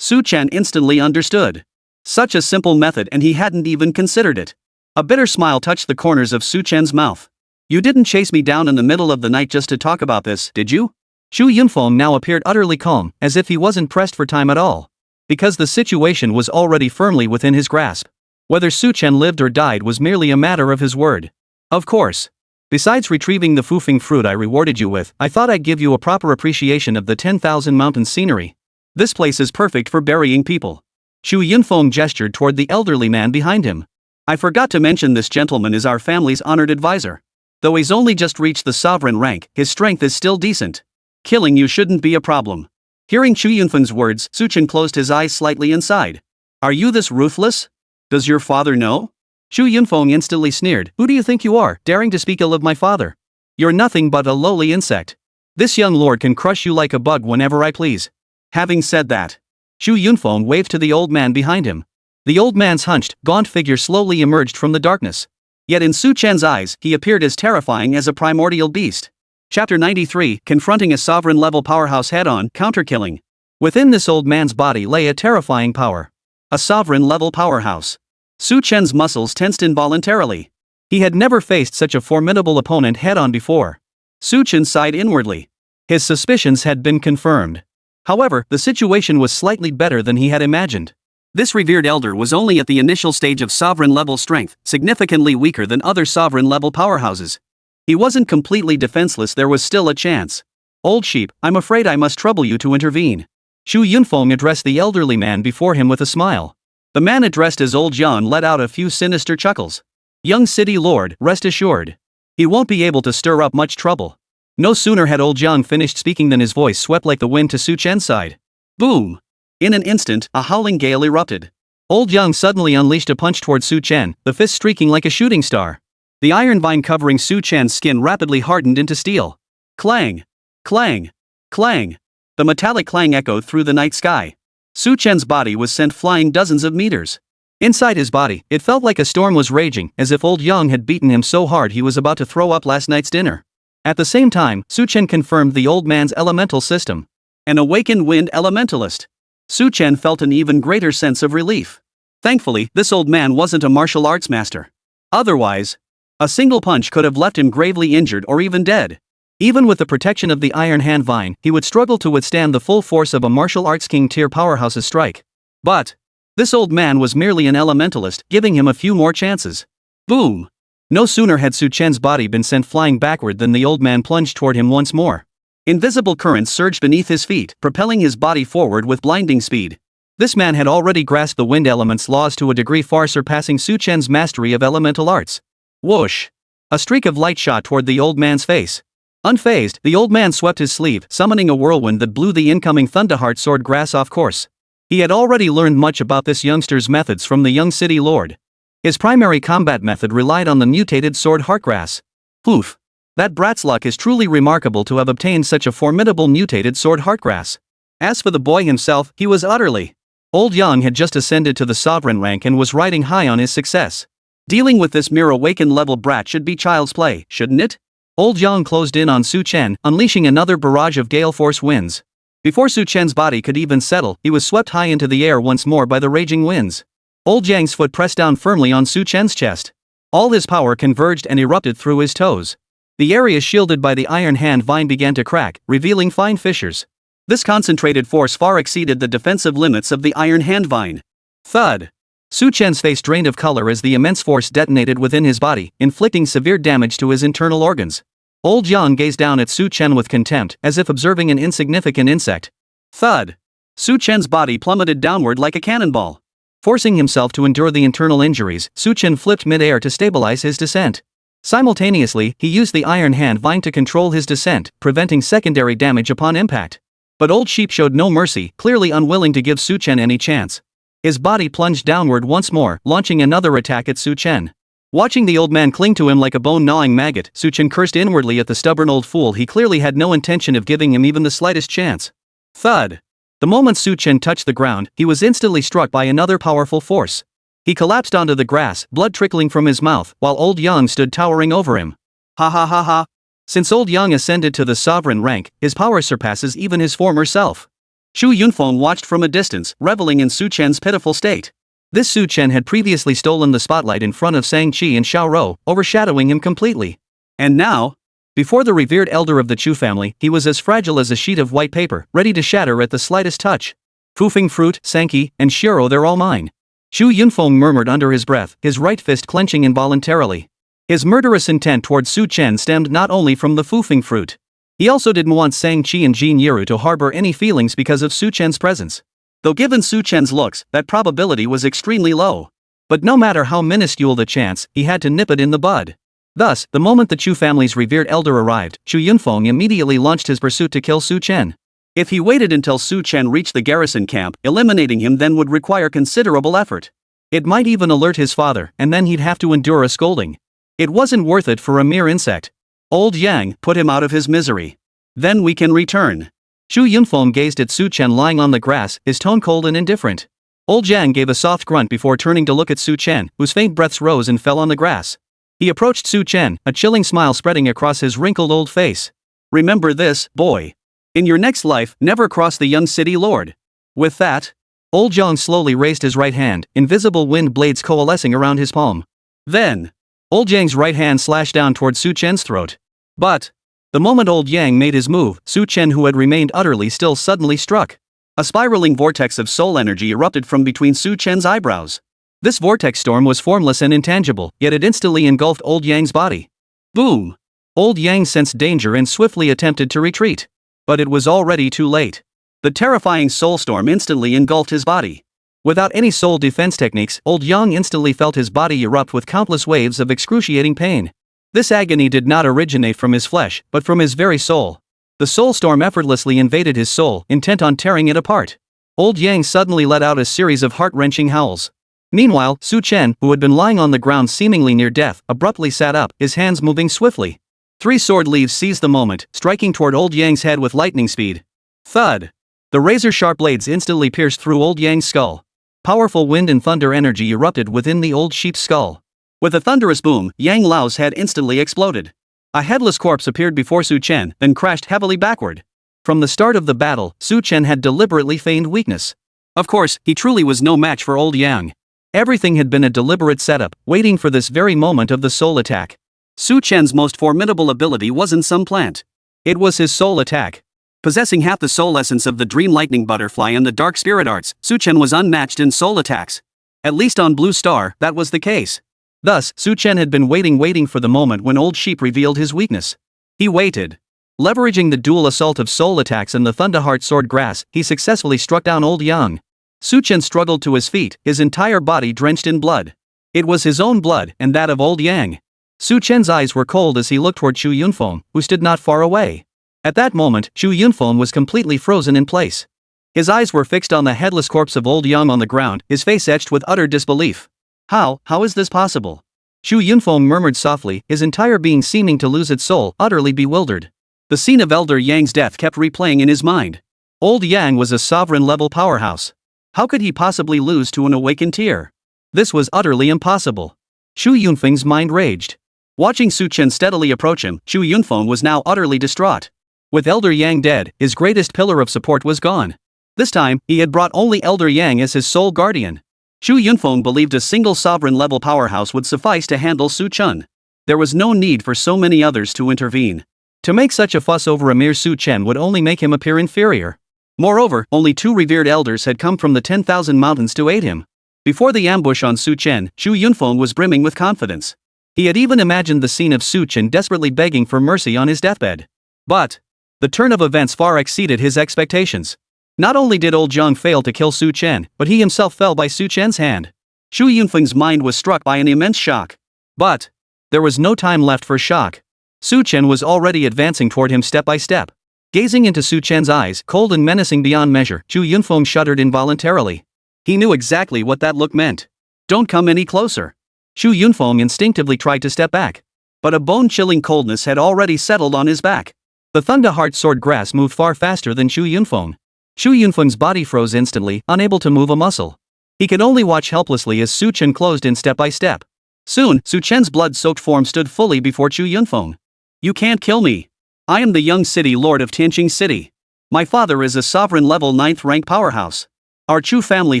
Chen instantly understood. Such a simple method, and he hadn't even considered it. A bitter smile touched the corners of Chen's mouth. "You didn't chase me down in the middle of the night just to talk about this, did you?" Chu Yunfeng now appeared utterly calm, as if he wasn't pressed for time at all. Because the situation was already firmly within his grasp. Whether Chen lived or died was merely a matter of his word. "Of course. Besides retrieving the foofing fruit I rewarded you with, I thought I'd give you a proper appreciation of the 10,000 mountain scenery. This place is perfect for burying people." Chu Yunfeng gestured toward the elderly man behind him. "I forgot to mention this gentleman is our family's honored advisor. Though he's only just reached the sovereign rank, his strength is still decent. Killing you shouldn't be a problem." Hearing Chu Yunfeng's words, Chen closed his eyes slightly and sighed. "Are you this ruthless? Does your father know?" Chu Yunfeng instantly sneered. "Who do you think you are, daring to speak ill of my father? You're nothing but a lowly insect. This young lord can crush you like a bug whenever I please." Having said that, Chu Yunfeng waved to the old man behind him. The old man's hunched, gaunt figure slowly emerged from the darkness. Yet in Chen's eyes, he appeared as terrifying as a primordial beast. Chapter 93, Confronting a Sovereign-Level Powerhouse Head-On, Counter-Killing. Within this old man's body lay a terrifying power. A sovereign-level powerhouse. Chen's muscles tensed involuntarily. He had never faced such a formidable opponent head-on before. Chen sighed inwardly. His suspicions had been confirmed. However, the situation was slightly better than he had imagined. This revered elder was only at the initial stage of sovereign-level strength, significantly weaker than other sovereign-level powerhouses. He wasn't completely defenseless, there was still a chance. "Old sheep, I'm afraid I must trouble you to intervene." Chu Yunfeng addressed the elderly man before him with a smile. The man addressed as Old Yan let out a few sinister chuckles. "Young city lord, rest assured. He won't be able to stir up much trouble." No sooner had Old Yan finished speaking than his voice swept like the wind to Chen's side. Boom! In an instant, a howling gale erupted. Old Yan suddenly unleashed a punch toward Chen, the fist streaking like a shooting star. The iron vine covering Chen's skin rapidly hardened into steel. Clang! Clang! Clang! The metallic clang echoed through the night sky. Su Chen's body was sent flying dozens of meters. Inside his body, it felt like a storm was raging, as if old Yang had beaten him so hard he was about to throw up last night's dinner. At the same time, Su Chen confirmed the old man's elemental system. An awakened wind elementalist. Su Chen felt an even greater sense of relief. Thankfully, this old man wasn't a martial arts master. Otherwise, a single punch could have left him gravely injured or even dead. Even with the protection of the Iron Hand Vine, he would struggle to withstand the full force of a martial arts king-tier powerhouse's strike. But this old man was merely an elementalist, giving him a few more chances. Boom! No sooner had Su Chen's body been sent flying backward than the old man plunged toward him once more. Invisible currents surged beneath his feet, propelling his body forward with blinding speed. This man had already grasped the wind element's laws to a degree far surpassing Su Chen's mastery of elemental arts. Whoosh! A streak of light shot toward the old man's face. Unfazed, the old man swept his sleeve, summoning a whirlwind that blew the incoming Thunderheart sword grass off course. He had already learned much about this youngster's methods from the young city lord. His primary combat method relied on the mutated sword Heartgrass. Poof! That brat's luck is truly remarkable to have obtained such a formidable mutated sword Heartgrass. As for the boy himself, he was utterly. Old Yang had just ascended to the sovereign rank and was riding high on his success. Dealing with this mere awakened level brat should be child's play, shouldn't it? Old Yang closed in on Su Chen, unleashing another barrage of gale force winds. Before Su Chen's body could even settle, he was swept high into the air once more by the raging winds. Old Yang's foot pressed down firmly on Su Chen's chest. All his power converged and erupted through his toes. The area shielded by the Iron Hand Vine began to crack, revealing fine fissures. This concentrated force far exceeded the defensive limits of the Iron Hand Vine. Thud! Su Chen's face drained of color as the immense force detonated within his body, inflicting severe damage to his internal organs. Old Yang gazed down at Su Chen with contempt, as if observing an insignificant insect. Thud! Su Chen's body plummeted downward like a cannonball. Forcing himself to endure the internal injuries, Su Chen flipped mid-air to stabilize his descent. Simultaneously, he used the Iron Hand Vine to control his descent, preventing secondary damage upon impact. But Old Sheep showed no mercy, clearly unwilling to give Su Chen any chance. His body plunged downward once more, launching another attack at Su Chen. Watching the old man cling to him like a bone-gnawing maggot, Su Chen cursed inwardly at the stubborn old fool. He clearly had no intention of giving him even the slightest chance. Thud! The moment Su Chen touched the ground, he was instantly struck by another powerful force. He collapsed onto the grass, blood trickling from his mouth, while Old Yang stood towering over him. Ha ha ha ha! Since Old Yang ascended to the sovereign rank, his power surpasses even his former self. Chu Yunfeng watched from a distance, reveling in Su Chen's pitiful state. This Su Chen had previously stolen the spotlight in front of Shang-Chi and Xiao Rou, overshadowing him completely. And now, before the revered elder of the Chu family, he was as fragile as a sheet of white paper, ready to shatter at the slightest touch. Fufeng Fruit, Sankey, and Shiro, they're all mine. Chu Yunfeng murmured under his breath, his right fist clenching involuntarily. His murderous intent towards Su Chen stemmed not only from the Fufeng Fruit. He also didn't want Shang-Chi and Jin Yiru to harbor any feelings because of Su Chen's presence. Though given Su Chen's looks, that probability was extremely low. But no matter how minuscule the chance, he had to nip it in the bud. Thus, the moment the Chu family's revered elder arrived, Chu Yunfeng immediately launched his pursuit to kill Su Chen. If he waited until Su Chen reached the garrison camp, eliminating him then would require considerable effort. It might even alert his father, and then he'd have to endure a scolding. It wasn't worth it for a mere insect. Old Yang, put him out of his misery. Then we can return. Chu Yunfeng gazed at Su Chen lying on the grass, his tone cold and indifferent. Old Yang gave a soft grunt before turning to look at Su Chen, whose faint breaths rose and fell on the grass. He approached Su Chen, a chilling smile spreading across his wrinkled old face. Remember this, boy. In your next life, never cross the young city lord. With that, Old Yang slowly raised his right hand, invisible wind blades coalescing around his palm. Then, Old Yang's right hand slashed down toward Su Chen's throat. But the moment Old Yang made his move, Su Chen, who had remained utterly still, suddenly struck. A spiraling vortex of soul energy erupted from between Su Chen's eyebrows. This vortex storm was formless and intangible, yet it instantly engulfed Old Yang's body. Boom! Old Yang sensed danger and swiftly attempted to retreat. But it was already too late. The terrifying soul storm instantly engulfed his body. Without any soul defense techniques, Old Yang instantly felt his body erupt with countless waves of excruciating pain. This agony did not originate from his flesh, but from his very soul. The soul storm effortlessly invaded his soul, intent on tearing it apart. Old Yang suddenly let out a series of heart-wrenching howls. Meanwhile, Su Chen, who had been lying on the ground seemingly near death, abruptly sat up, his hands moving swiftly. 3 sword leaves seized the moment, striking toward Old Yang's head with lightning speed. Thud! The razor-sharp blades instantly pierced through old Yang's skull. Powerful wind and thunder energy erupted within the old sheep's skull. With a thunderous boom, Yang Lao's head instantly exploded. A headless corpse appeared before Su Chen, then crashed heavily backward. From the start of the battle, Su Chen had deliberately feigned weakness. Of course, he truly was no match for old Yang. Everything had been a deliberate setup, waiting for this very moment of the soul attack. Su Chen's most formidable ability wasn't some plant. It was his soul attack. Possessing half the soul essence of the Dream Lightning Butterfly and the Dark Spirit Arts, Su Chen was unmatched in soul attacks. At least on Blue Star, that was the case. Thus, Su Chen had been waiting for the moment when Old Sheep revealed his weakness. He waited. Leveraging the dual assault of soul attacks and the Thunderheart Sword Grass, he successfully struck down Old Yang. Su Chen struggled to his feet, his entire body drenched in blood. It was his own blood, and that of Old Yang. Su Chen's eyes were cold as he looked toward Chu Yunfeng, who stood not far away. At that moment, Chu Yunfeng was completely frozen in place. His eyes were fixed on the headless corpse of Old Yang on the ground, his face etched with utter disbelief. How is this possible? Chu Yunfeng murmured softly, his entire being seeming to lose its soul, utterly bewildered. The scene of Elder Yang's death kept replaying in his mind. Old Yang was a sovereign-level powerhouse. How could he possibly lose to an awakened tier? This was utterly impossible. Chu Yunfeng's mind raged. Watching Su Chen steadily approach him, Chu Yunfeng was now utterly distraught. With Elder Yang dead, his greatest pillar of support was gone. This time, he had brought only Elder Yang as his sole guardian. Chu Yunfeng believed a single sovereign-level powerhouse would suffice to handle Su Chen. There was no need for so many others to intervene. To make such a fuss over a mere Su Chen would only make him appear inferior. Moreover, only 2 revered elders had come from the 10,000 mountains to aid him. Before the ambush on Su Chen, Chu Yunfeng was brimming with confidence. He had even imagined the scene of Su Chen desperately begging for mercy on his deathbed. But the turn of events far exceeded his expectations. Not only did Old Jiang fail to kill Su Chen, but he himself fell by Su Chen's hand. Chu Yunfeng's mind was struck by an immense shock. But there was no time left for shock. Su Chen was already advancing toward him step by step. Gazing into Su Chen's eyes, cold and menacing beyond measure, Chu Yunfeng shuddered involuntarily. He knew exactly what that look meant. Don't come any closer. Chu Yunfeng instinctively tried to step back. But a bone-chilling coldness had already settled on his back. The Thunderheart Sword Grass moved far faster than Chu Yunfeng. Chu Yunfeng's body froze instantly, unable to move a muscle. He could only watch helplessly as Su Chen closed in step by step. Soon, Su Chen's blood-soaked form stood fully before Chu Yunfeng. You can't kill me. I am the young city lord of Tianqing City. My father is a sovereign-level 9th rank powerhouse. Our Chu family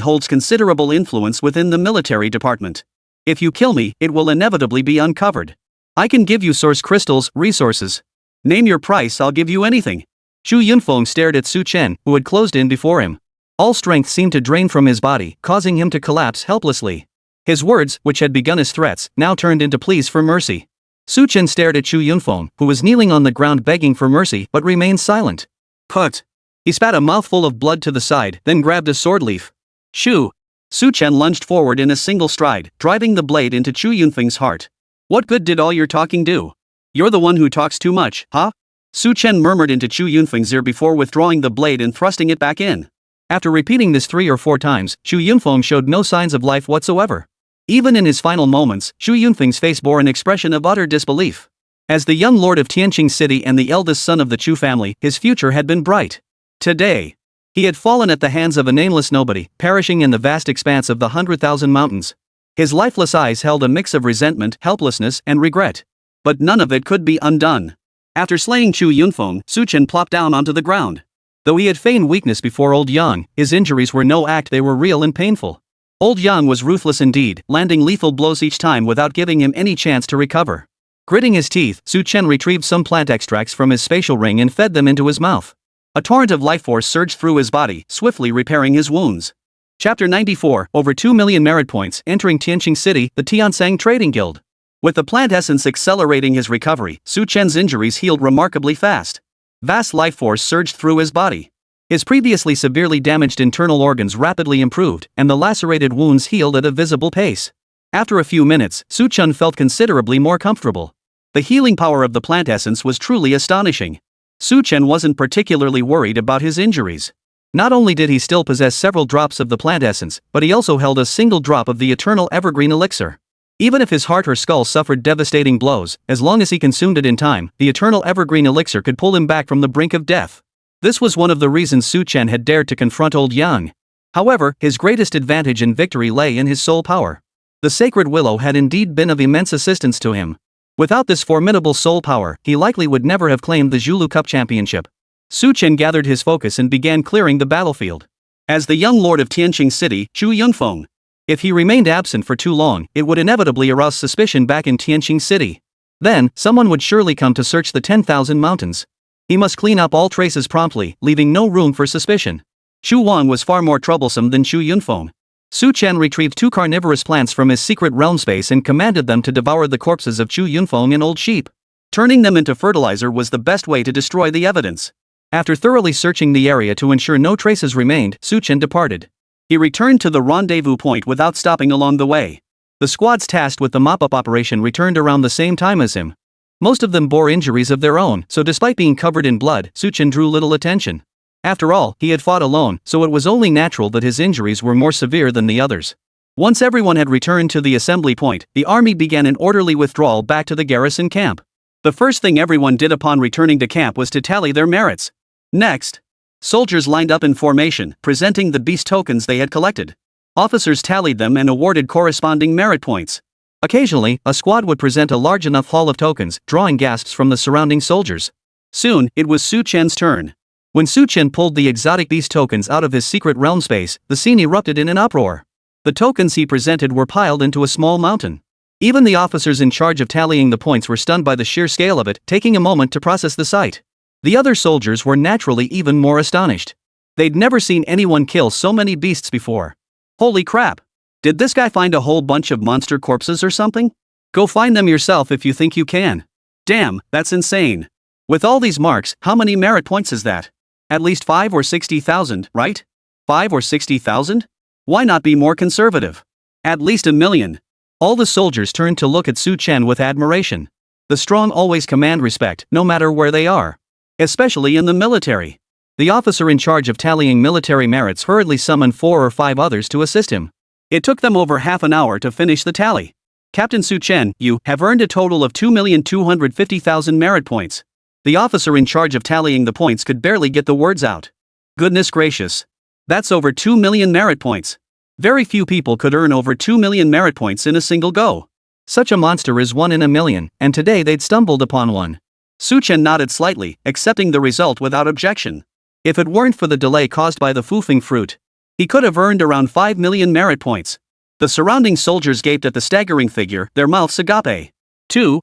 holds considerable influence within the military department. If you kill me, it will inevitably be uncovered. I can give you source crystals, resources. Name your price, I'll give you anything. Chu Yunfeng stared at Su Chen, who had closed in before him. All strength seemed to drain from his body, causing him to collapse helplessly. His words, which had begun as threats, now turned into pleas for mercy. Su Chen stared at Chu Yunfeng, who was kneeling on the ground begging for mercy but remained silent. Put. He spat a mouthful of blood to the side, then grabbed a sword leaf. Shoo! Su Chen lunged forward in a single stride, driving the blade into Chu Yunfeng's heart. What good did all your talking do? You're the one who talks too much, huh? Su Chen murmured into Chu Yunfeng's ear before withdrawing the blade and thrusting it back in. After repeating this 3 or 4 times, Chu Yunfeng showed no signs of life whatsoever. Even in his final moments, Chu Yunfeng's face bore an expression of utter disbelief. As the young lord of Tianqing City and the eldest son of the Chu family, his future had been bright. Today, he had fallen at the hands of a nameless nobody, perishing in the vast expanse of the 100,000 mountains. His lifeless eyes held a mix of resentment, helplessness, and regret. But none of it could be undone. After slaying Chu Yunfeng, Su Chen plopped down onto the ground. Though he had feigned weakness before Old Yang, his injuries were no act, they were real and painful. Old Yang was ruthless indeed, landing lethal blows each time without giving him any chance to recover. Gritting his teeth, Su Chen retrieved some plant extracts from his spatial ring and fed them into his mouth. A torrent of life force surged through his body, swiftly repairing his wounds. Chapter 94, over 2 million merit points, entering Tianqing City, the Tiansang Trading Guild. With the plant essence accelerating his recovery, Su Chen's injuries healed remarkably fast. Vast life force surged through his body. His previously severely damaged internal organs rapidly improved, and the lacerated wounds healed at a visible pace. After a few minutes, Su Chen felt considerably more comfortable. The healing power of the plant essence was truly astonishing. Su Chen wasn't particularly worried about his injuries. Not only did he still possess several drops of the plant essence, but he also held a single drop of the eternal evergreen elixir. Even if his heart or skull suffered devastating blows, as long as he consumed it in time, the eternal evergreen elixir could pull him back from the brink of death. This was one of the reasons Su Chen had dared to confront old Yang. However, his greatest advantage in victory lay in his soul power. The sacred willow had indeed been of immense assistance to him. Without this formidable soul power, he likely would never have claimed the Zhulu Cup championship. Su Chen gathered his focus and began clearing the battlefield. As the young lord of Tianqing City, Chu Yunfeng. If he remained absent for too long, it would inevitably arouse suspicion back in Tianqing City. Then, someone would surely come to search the 10,000 mountains. He must clean up all traces promptly, leaving no room for suspicion. Chu Wang was far more troublesome than Chu Yunfeng. Su Chen retrieved 2 carnivorous plants from his secret realm space and commanded them to devour the corpses of Chu Yunfeng and old sheep. Turning them into fertilizer was the best way to destroy the evidence. After thoroughly searching the area to ensure no traces remained, Su Chen departed. He returned to the rendezvous point without stopping along the way. The squads tasked with the mop-up operation returned around the same time as him. Most of them bore injuries of their own, so despite being covered in blood, Su Chen drew little attention. After all, he had fought alone, so it was only natural that his injuries were more severe than the others. Once everyone had returned to the assembly point, the army began an orderly withdrawal back to the garrison camp. The first thing everyone did upon returning to camp was to tally their merits. Next, soldiers lined up in formation, presenting the beast tokens they had collected. Officers tallied them and awarded corresponding merit points. Occasionally, a squad would present a large enough haul of tokens, drawing gasps from the surrounding soldiers. Soon, it was Su Chen's turn. When Su Chen pulled the exotic beast tokens out of his secret realm space, the scene erupted in an uproar. The tokens he presented were piled into a small mountain. Even the officers in charge of tallying the points were stunned by the sheer scale of it, taking a moment to process the sight. The other soldiers were naturally even more astonished. They'd never seen anyone kill so many beasts before. Holy crap! Did this guy find a whole bunch of monster corpses or something? Go find them yourself if you think you can. Damn, that's insane. With all these marks, how many merit points is that? At least 5 or 60,000, right? 5 or 60,000? Why not be more conservative? At least 1 million. All the soldiers turned to look at Su Chen with admiration. The strong always command respect, no matter where they are. Especially in the military. The officer in charge of tallying military merits hurriedly summoned 4 or 5 others to assist him. It took them over half an hour to finish the tally. Captain Su Chen, you have earned a total of 2,250,000 merit points. The officer in charge of tallying the points could barely get the words out. Goodness gracious. That's over 2 million merit points. Very few people could earn over 2 million merit points in a single go. Such a monster is 1 in a million, and today they'd stumbled upon one. Su Chen nodded slightly, accepting the result without objection. If it weren't for the delay caused by the foofing fruit, he could have earned around 5 million merit points. The surrounding soldiers gaped at the staggering figure, their mouths agape.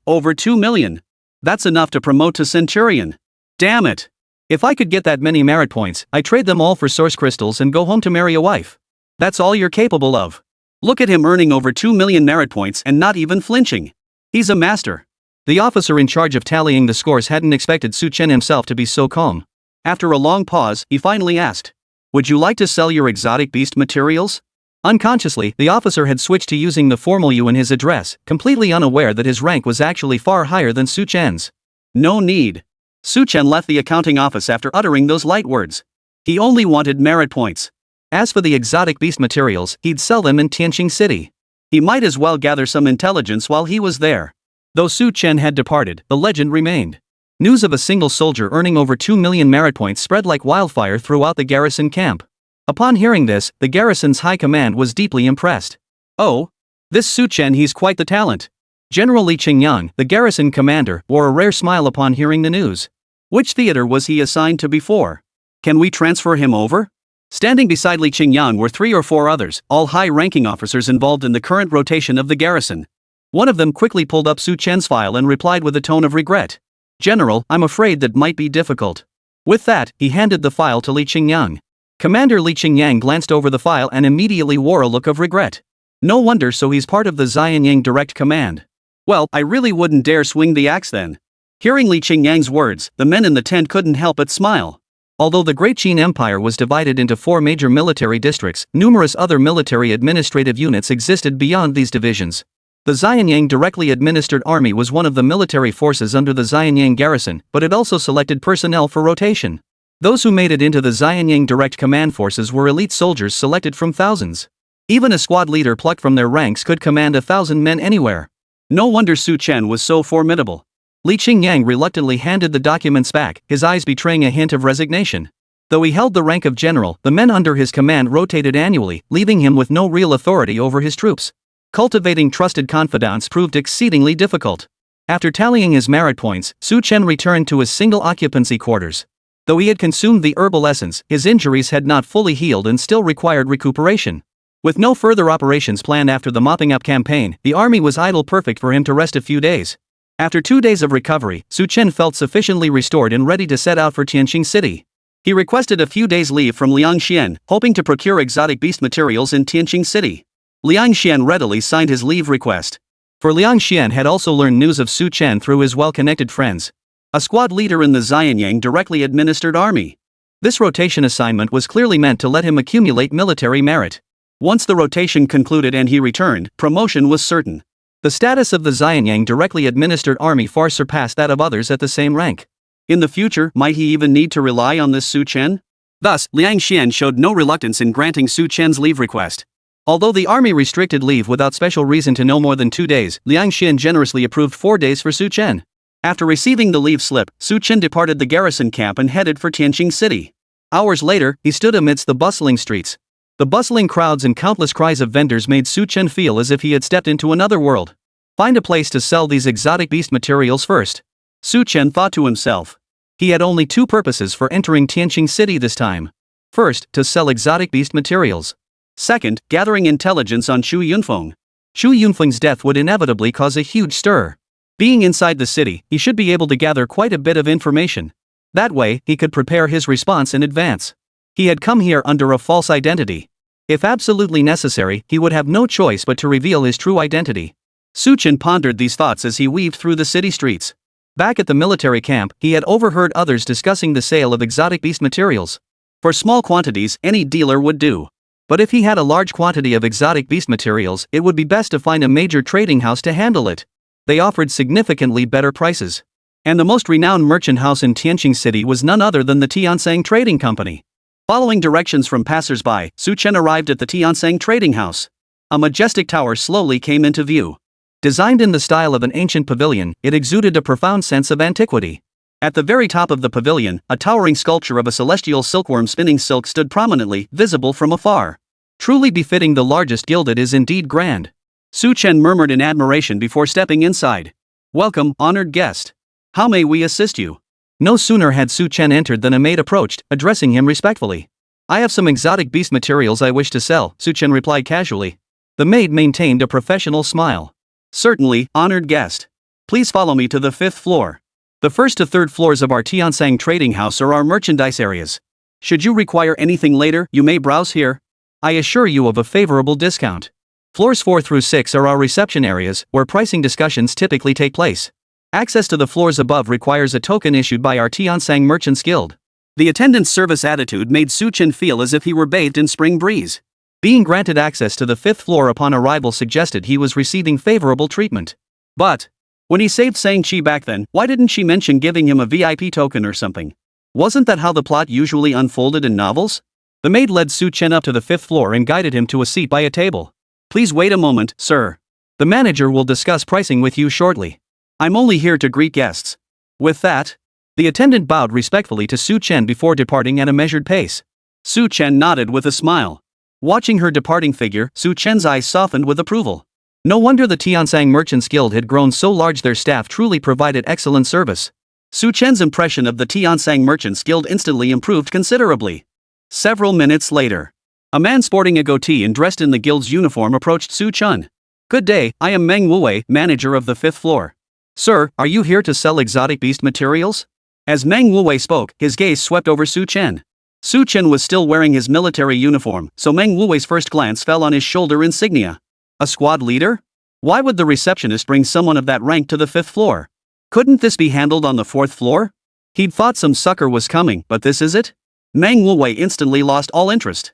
Over 2 million. That's enough to promote to Centurion. Damn it. If I could get that many merit points, I'd trade them all for source crystals and go home to marry a wife. That's all you're capable of. Look at him earning over 2 million merit points and not even flinching. He's a master. The officer in charge of tallying the scores hadn't expected Su Chen himself to be so calm. After a long pause, he finally asked, "Would you like to sell your exotic beast materials?" Unconsciously, the officer had switched to using the formal you in his address, completely unaware that his rank was actually far higher than Su Chen's. No need. Su Chen left the accounting office after uttering those light words. He only wanted merit points. As for the exotic beast materials, he'd sell them in Tianqing City. He might as well gather some intelligence while he was there. Though Su Chen had departed, the legend remained. News of a single soldier earning over 2 million merit points spread like wildfire throughout the garrison camp. Upon hearing this, the garrison's high command was deeply impressed. Oh, this Su Chen, he's quite the talent. General Li Qingyang, the garrison commander, wore a rare smile upon hearing the news. Which theater was he assigned to before? Can we transfer him over? Standing beside Li Qingyang were 3 or 4 others, all high-ranking officers involved in the current rotation of the garrison. One of them quickly pulled up Su Chen's file and replied with a tone of regret. "General, I'm afraid that might be difficult." With that, he handed the file to Li Qingyang. Commander Li Qingyang glanced over the file and immediately wore a look of regret. No wonder, so he's part of the Xianyang Direct Command. Well, I really wouldn't dare swing the axe then. Hearing Li Qingyang's words, the men in the tent couldn't help but smile. Although the Great Qin Empire was divided into 4 major military districts, numerous other military administrative units existed beyond these divisions. The Xianyang directly administered army was one of the military forces under the Xianyang garrison, but it also selected personnel for rotation. Those who made it into the Xianyang Direct Command forces were elite soldiers selected from thousands. Even a squad leader plucked from their ranks could command 1,000 men anywhere. No wonder Su Chen was so formidable. Li Qingyang reluctantly handed the documents back, his eyes betraying a hint of resignation. Though he held the rank of general, the men under his command rotated annually, leaving him with no real authority over his troops. Cultivating trusted confidants proved exceedingly difficult. After tallying his merit points, Su Chen returned to his single-occupancy quarters. Though he had consumed the herbal essence, his injuries had not fully healed and still required recuperation. With no further operations planned after the mopping-up campaign, the army was idle, perfect for him to rest a few days. After 2 days of recovery, Su Chen felt sufficiently restored and ready to set out for Tianqing City. He requested a few days' leave from Liang Xian, hoping to procure exotic beast materials in Tianqing City. Liang Xian readily signed his leave request. For Liang Xian had also learned news of Su Chen through his well-connected friends, a squad leader in the Xianyang directly administered army. This rotation assignment was clearly meant to let him accumulate military merit. Once the rotation concluded and he returned, promotion was certain. The status of the Xianyang directly administered army far surpassed that of others at the same rank. In the future, might he even need to rely on this Su Chen? Thus, Liang Xian showed no reluctance in granting Su Chen's leave request. Although the army restricted leave without special reason to no more than 2 days, Liang Xian generously approved 4 days for Su Chen. After receiving the leave slip, Su Chen departed the garrison camp and headed for Tianqing City. Hours later, he stood amidst the bustling streets. The bustling crowds and countless cries of vendors made Su Chen feel as if he had stepped into another world. Find a place to sell these exotic beast materials first. Su Chen thought to himself. He had only 2 purposes for entering Tianqing City this time. First, to sell exotic beast materials. Second, gathering intelligence on Xu Yunfeng. Xu Yunfeng's death would inevitably cause a huge stir. Being inside the city, he should be able to gather quite a bit of information. That way, he could prepare his response in advance. He had come here under a false identity. If absolutely necessary, he would have no choice but to reveal his true identity. Su Chen pondered these thoughts as he weaved through the city streets. Back at the military camp, he had overheard others discussing the sale of exotic beast materials. For small quantities, any dealer would do. But if he had a large quantity of exotic beast materials, it would be best to find a major trading house to handle it. They offered significantly better prices. And the most renowned merchant house in Tianqing City was none other than the Tiansang Trading Company. Following directions from passers-by, Su Chen arrived at the Tiansang Trading House. A majestic tower slowly came into view. Designed in the style of an ancient pavilion, it exuded a profound sense of antiquity. At the very top of the pavilion, a towering sculpture of a celestial silkworm spinning silk stood prominently, visible from afar. Truly befitting the largest guild, it is indeed grand. Su Chen murmured in admiration before stepping inside. Welcome, honored guest. How may we assist you? No sooner had Su Chen entered than a maid approached, addressing him respectfully. I have some exotic beast materials I wish to sell, Su Chen replied casually. The maid maintained a professional smile. Certainly, honored guest. Please follow me to the 5th floor. The 1st to 3rd floors of our Tiansang Trading House are our merchandise areas. Should you require anything later, you may browse here. I assure you of a favorable discount. Floors 4 through 6 are our reception areas, where pricing discussions typically take place. Access to the floors above requires a token issued by our Tiansang Merchants Guild. The attendant's service attitude made Su Chen feel as if he were bathed in spring breeze. Being granted access to the 5th floor upon arrival suggested he was receiving favorable treatment. But when he saved Sang-Chi back then, why didn't she mention giving him a VIP token or something? Wasn't that how the plot usually unfolded in novels? The maid led Su Chen up to the 5th floor and guided him to a seat by a table. Please wait a moment, sir. The manager will discuss pricing with you shortly. I'm only here to greet guests. With that, the attendant bowed respectfully to Su Chen before departing at a measured pace. Su Chen nodded with a smile. Watching her departing figure, Su Chen's eyes softened with approval. No wonder the Tiansang Merchants Guild had grown so large, their staff truly provided excellent service. Su Chen's impression of the Tiansang Merchants Guild instantly improved considerably. Several minutes later, a man sporting a goatee and dressed in the guild's uniform approached Su Chen. Good day, I am Meng Wuwei, manager of the 5th floor. Sir, are you here to sell exotic beast materials? As Meng Wuwei spoke, his gaze swept over Su Chen. Su Chen was still wearing his military uniform, so Meng Wuwei's first glance fell on his shoulder insignia. A squad leader? Why would the receptionist bring someone of that rank to the 5th floor? Couldn't this be handled on the 4th floor? He'd thought some sucker was coming, but this is it? Meng Wuwei instantly lost all interest.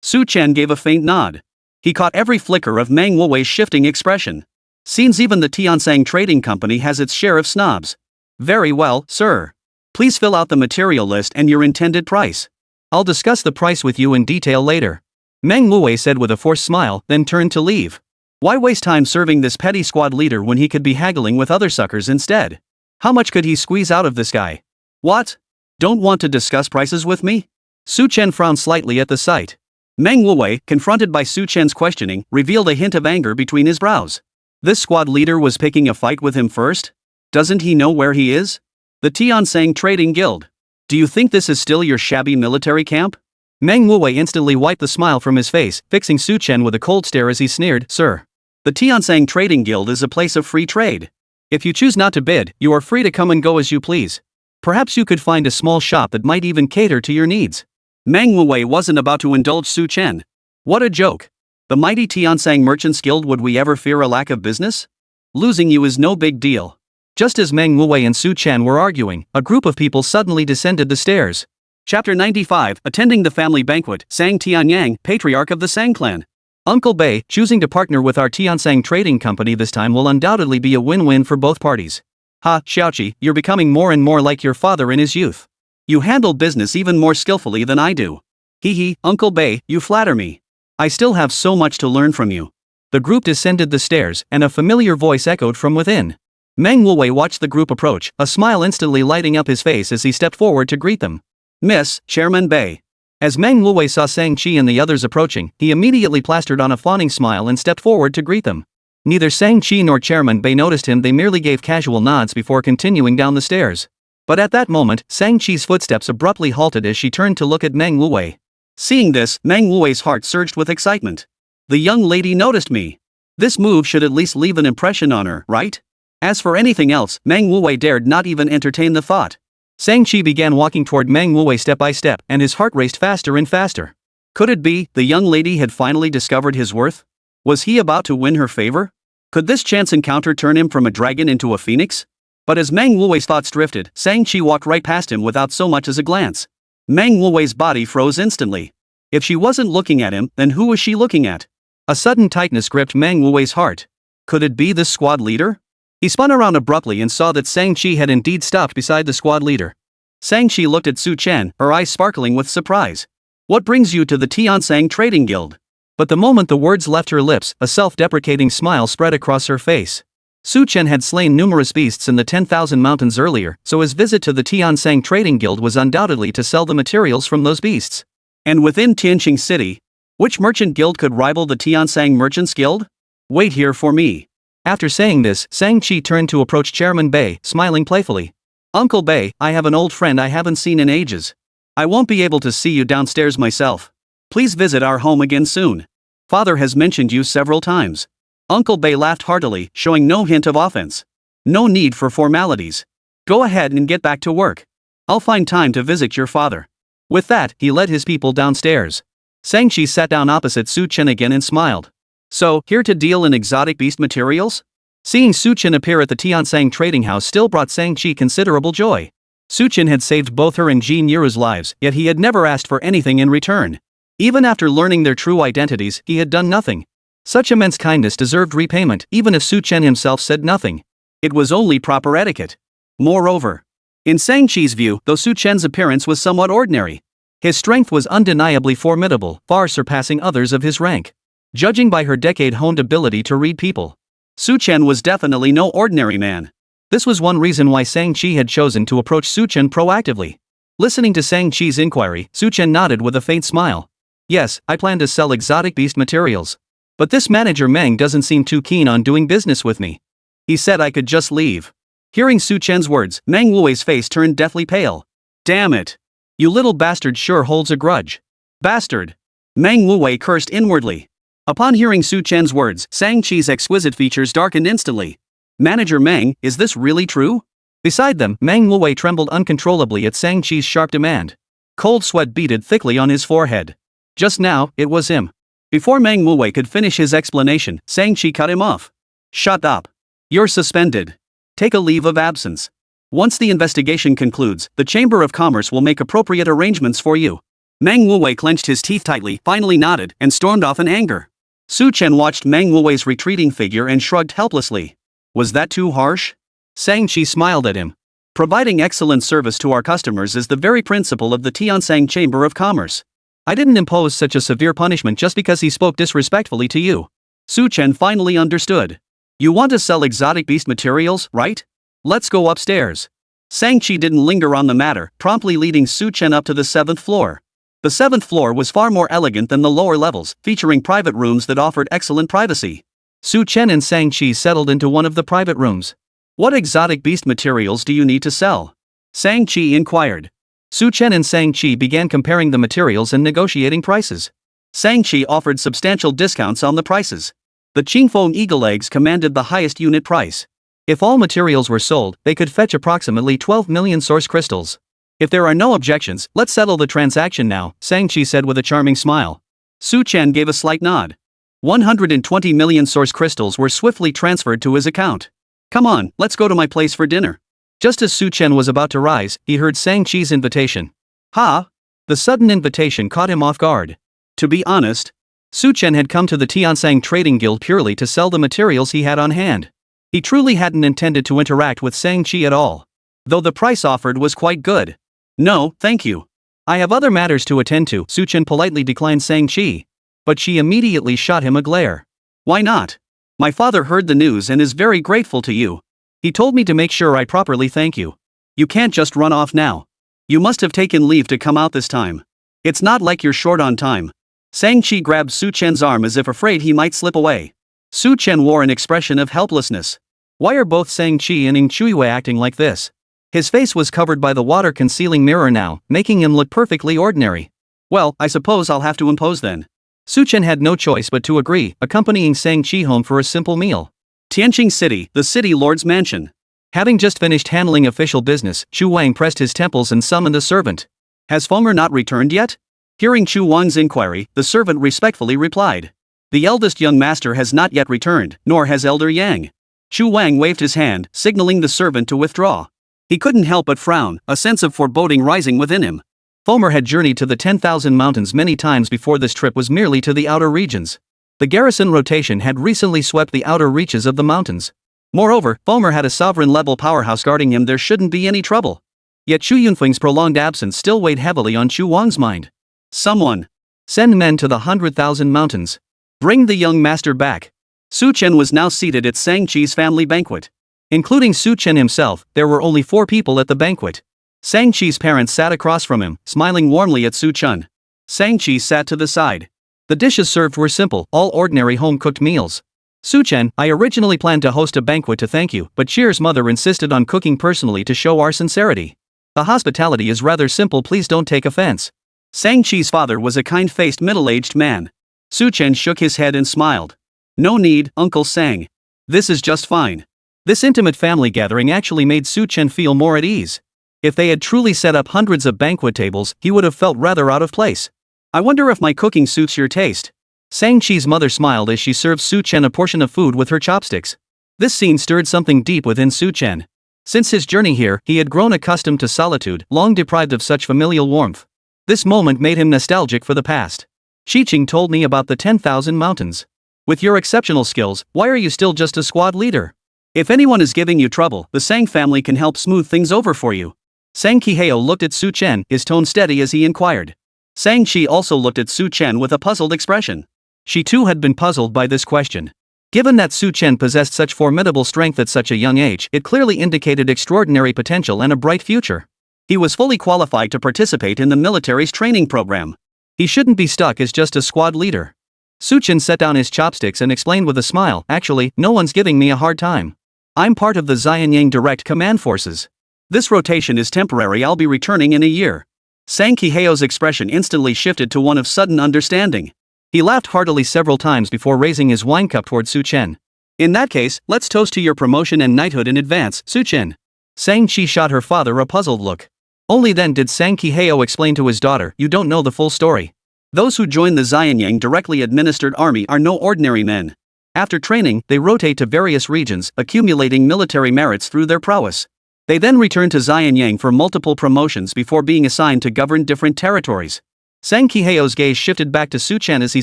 Su Chen gave a faint nod. He caught every flicker of Meng Wuwei's shifting expression. Seems even the Tiansang Trading Company has its share of snobs. Very well, sir. Please fill out the material list and your intended price. I'll discuss the price with you in detail later. Meng Wuwei said with a forced smile, then turned to leave. Why waste time serving this petty squad leader when he could be haggling with other suckers instead? How much could he squeeze out of this guy? What? Don't want to discuss prices with me? Su Chen frowned slightly at the sight. Meng Wuwei, confronted by Su Chen's questioning, revealed a hint of anger between his brows. This squad leader was picking a fight with him first? Doesn't he know where he is? The Tiansang Trading Guild. Do you think this is still your shabby military camp? Meng Wuwei instantly wiped the smile from his face, fixing Su Chen with a cold stare as he sneered, Sir. The Tiansang Trading Guild is a place of free trade. If you choose not to bid, you are free to come and go as you please. Perhaps you could find a small shop that might even cater to your needs. Meng Wuwei wasn't about to indulge Su Chen. What a joke. The mighty Tiansang Merchants Guild, would we ever fear a lack of business? Losing you is no big deal. Just as Meng Wuwei and Su Chen were arguing, a group of people suddenly descended the stairs. Chapter 95, Attending the Family Banquet, Sang Tianyang, Patriarch of the Sang Clan. Uncle Bei, choosing to partner with our Tiansang Trading Company this time will undoubtedly be a win-win for both parties. Ha, Xiaoqi, you're becoming more and more like your father in his youth. You handle business even more skillfully than I do. Hee hee, Uncle Bei, you flatter me. I still have so much to learn from you. The group descended the stairs, and a familiar voice echoed from within. Meng Wuwei watched the group approach, a smile instantly lighting up his face as he stepped forward to greet them. Miss, Chairman Bei. As Meng Wuwei saw Sang Chi and the others approaching, he immediately plastered on a fawning smile and stepped forward to greet them. Neither Sang Chi nor Chairman Bei noticed him, they merely gave casual nods before continuing down the stairs. But at that moment, Sang Chi's footsteps abruptly halted as she turned to look at Meng Wuwei. Seeing this, Meng Wuwei's heart surged with excitement. The young lady noticed me. This move should at least leave an impression on her, right? As for anything else, Meng Wuwei dared not even entertain the thought. Sang Chi began walking toward Meng Wuwei step by step, and his heart raced faster and faster. Could it be the young lady had finally discovered his worth? Was he about to win her favor? Could this chance encounter turn him from a dragon into a phoenix? But as Meng Wuwei's thoughts drifted, Sang Chi walked right past him without so much as a glance. Meng Wuwei's body froze instantly. If she wasn't looking at him, then who was she looking at? A sudden tightness gripped Meng Wuwei's heart. Could it be this squad leader? He spun around abruptly and saw that Sang Chi had indeed stopped beside the squad leader. Sang Chi looked at Su Chen, her eyes sparkling with surprise. What brings you to the Tiansang Trading Guild? But the moment the words left her lips, a self-deprecating smile spread across her face. Su Chen had slain numerous beasts in the 10,000 mountains earlier, so his visit to the Tiansang Trading Guild was undoubtedly to sell the materials from those beasts. And within Tianqing City, which merchant guild could rival the Tiansang Merchants Guild? Wait here for me. After saying this, Sang Chi turned to approach Chairman Bei, smiling playfully. Uncle Bei, I have an old friend I haven't seen in ages. I won't be able to see you downstairs myself. Please visit our home again soon. Father has mentioned you several times. Uncle Bei laughed heartily, showing no hint of offense. No need for formalities. Go ahead and get back to work. I'll find time to visit your father. With that, he led his people downstairs. Sang Chi sat down opposite Su Chen again and smiled. So, here to deal in exotic beast materials? Seeing Su Chen appear at the Tiansang trading house still brought Sang Chi considerable joy. Su Chen had saved both her and Jin Yiru's lives, yet he had never asked for anything in return. Even after learning their true identities, he had done nothing. Such immense kindness deserved repayment, even if Su Chen himself said nothing. It was only proper etiquette. Moreover, in Sang Chi's view, though Su Chen's appearance was somewhat ordinary, his strength was undeniably formidable, far surpassing others of his rank. Judging by her decade-honed ability to read people, Su Chen was definitely no ordinary man. This was one reason why Sang Chi had chosen to approach Su Chen proactively. Listening to Sang Chi's inquiry, Su Chen nodded with a faint smile. Yes, I plan to sell exotic beast materials. But this manager Meng doesn't seem too keen on doing business with me. He said I could just leave. Hearing Su Chen's words, Meng Wuwei's face turned deathly pale. Damn it. You little bastard sure holds a grudge. Bastard. Meng Wuwei cursed inwardly. Upon hearing Su Chen's words, Sang Chi's exquisite features darkened instantly. Manager Meng, is this really true? Beside them, Meng Wuwei trembled uncontrollably at Sang Chi's sharp demand. Cold sweat beaded thickly on his forehead. Just now, it was him. Before Meng Wuwei could finish his explanation, Sang Chi cut him off. Shut up. You're suspended. Take a leave of absence. Once the investigation concludes, the Chamber of Commerce will make appropriate arrangements for you. Meng Wuwei clenched his teeth tightly, finally nodded, and stormed off in anger. Su Chen watched Meng Wuwei's retreating figure and shrugged helplessly. Was that too harsh? Sang Chi smiled at him. Providing excellent service to our customers is the very principle of the Tiansang Chamber of Commerce. I didn't impose such a severe punishment just because he spoke disrespectfully to you. Su Chen finally understood. You want to sell exotic beast materials, right? Let's go upstairs. Shang-Chi didn't linger on the matter, promptly leading Su Chen up to the 7th floor. The 7th floor was far more elegant than the lower levels, featuring private rooms that offered excellent privacy. Su Chen and Shang-Chi settled into one of the private rooms. What exotic beast materials do you need to sell? Shang-Chi inquired. Su Chen and Shang-Chi began comparing the materials and negotiating prices. Shang-Chi offered substantial discounts on the prices. The Qingfeng eagle eggs commanded the highest unit price. If all materials were sold, they could fetch approximately 12 million source crystals. If there are no objections, let's settle the transaction now, Shang-Chi said with a charming smile. Su Chen gave a slight nod. 120 million source crystals were swiftly transferred to his account. Come on, let's go to my place for dinner. Just as Su Chen was about to rise, he heard Shang-Chi's invitation. Ha! The sudden invitation caught him off guard. To be honest, Su Chen had come to the Tiansang Trading Guild purely to sell the materials he had on hand. He truly hadn't intended to interact with Shang-Chi at all. Though the price offered was quite good. No, thank you. I have other matters to attend to, Su Chen politely declined Shang-Chi. But she immediately shot him a glare. Why not? My father heard the news and is very grateful to you. He told me to make sure I properly thank you. You can't just run off now. You must have taken leave to come out this time. It's not like you're short on time. Shang-Chi grabbed Su Chen's arm as if afraid he might slip away. Su Chen wore an expression of helplessness. Why are both Shang-Chi and Ning Chuiwei acting like this? His face was covered by the water-concealing mirror now, making him look perfectly ordinary. Well, I suppose I'll have to impose then. Su Chen had no choice but to agree, accompanying Shang-Chi home for a simple meal. Tianqing City, the city lord's mansion. Having just finished handling official business, Chu Wang pressed his temples and summoned a servant. Has Fenger not returned yet? Hearing Chu Wang's inquiry, the servant respectfully replied. The eldest young master has not yet returned, nor has Elder Yang. Chu Wang waved his hand, signaling the servant to withdraw. He couldn't help but frown, a sense of foreboding rising within him. Fenger had journeyed to the 10,000 mountains many times before this trip was merely to the outer regions. The garrison rotation had recently swept the outer reaches of the mountains. Moreover, Fenger had a sovereign-level powerhouse guarding him. There shouldn't be any trouble. Yet Chu Yunfeng's prolonged absence still weighed heavily on Chu Wang's mind. Someone. Send men to the 100,000 mountains. Bring the young master back. Su Chen was now seated at Shang-Chi's family banquet. Including Su Chen himself, there were only 4 people at the banquet. Shang-Chi's parents sat across from him, smiling warmly at Su Chen. Shang-Chi sat to the side. The dishes served were simple, all ordinary home-cooked meals. Su Chen, I originally planned to host a banquet to thank you, but Cheer's mother insisted on cooking personally to show our sincerity. The hospitality is rather simple, please don't take offense. Shang-Chi's father was a kind-faced middle-aged man. Su Chen shook his head and smiled. No need, Uncle Sang. This is just fine. This intimate family gathering actually made Su Chen feel more at ease. If they had truly set up hundreds of banquet tables, he would have felt rather out of place. I wonder if my cooking suits your taste. Shang-Chi's mother smiled as she served Su Chen a portion of food with her chopsticks. This scene stirred something deep within Su Chen. Since his journey here, he had grown accustomed to solitude, long deprived of such familial warmth. This moment made him nostalgic for the past. Xiqing told me about the 10,000 mountains. With your exceptional skills, why are you still just a squad leader? If anyone is giving you trouble, the Sang family can help smooth things over for you. Sang Qiheo looked at Su Chen, his tone steady as he inquired. Shang-Chi also looked at Su Chen with a puzzled expression. She too had been puzzled by this question. Given that Su Chen possessed such formidable strength at such a young age, it clearly indicated extraordinary potential and a bright future. He was fully qualified to participate in the military's training program. He shouldn't be stuck as just a squad leader. Su Chen set down his chopsticks and explained with a smile, actually, no one's giving me a hard time. I'm part of the Xianyang Direct Command Forces. This rotation is temporary, I'll be returning in a year. Sang Qiheo's expression instantly shifted to one of sudden understanding. He laughed heartily several times before raising his wine cup toward Su Chen. In that case, let's toast to your promotion and knighthood in advance, Su Chen. Shang-Chi shot her father a puzzled look. Only then did Sang Qiheo explain to his daughter, you don't know the full story. Those who join the Xianyang directly administered army are no ordinary men. After training, they rotate to various regions, accumulating military merits through their prowess. They then return to Xianyang for multiple promotions before being assigned to govern different territories. Sang Qiheo's gaze shifted back to Su Chen as he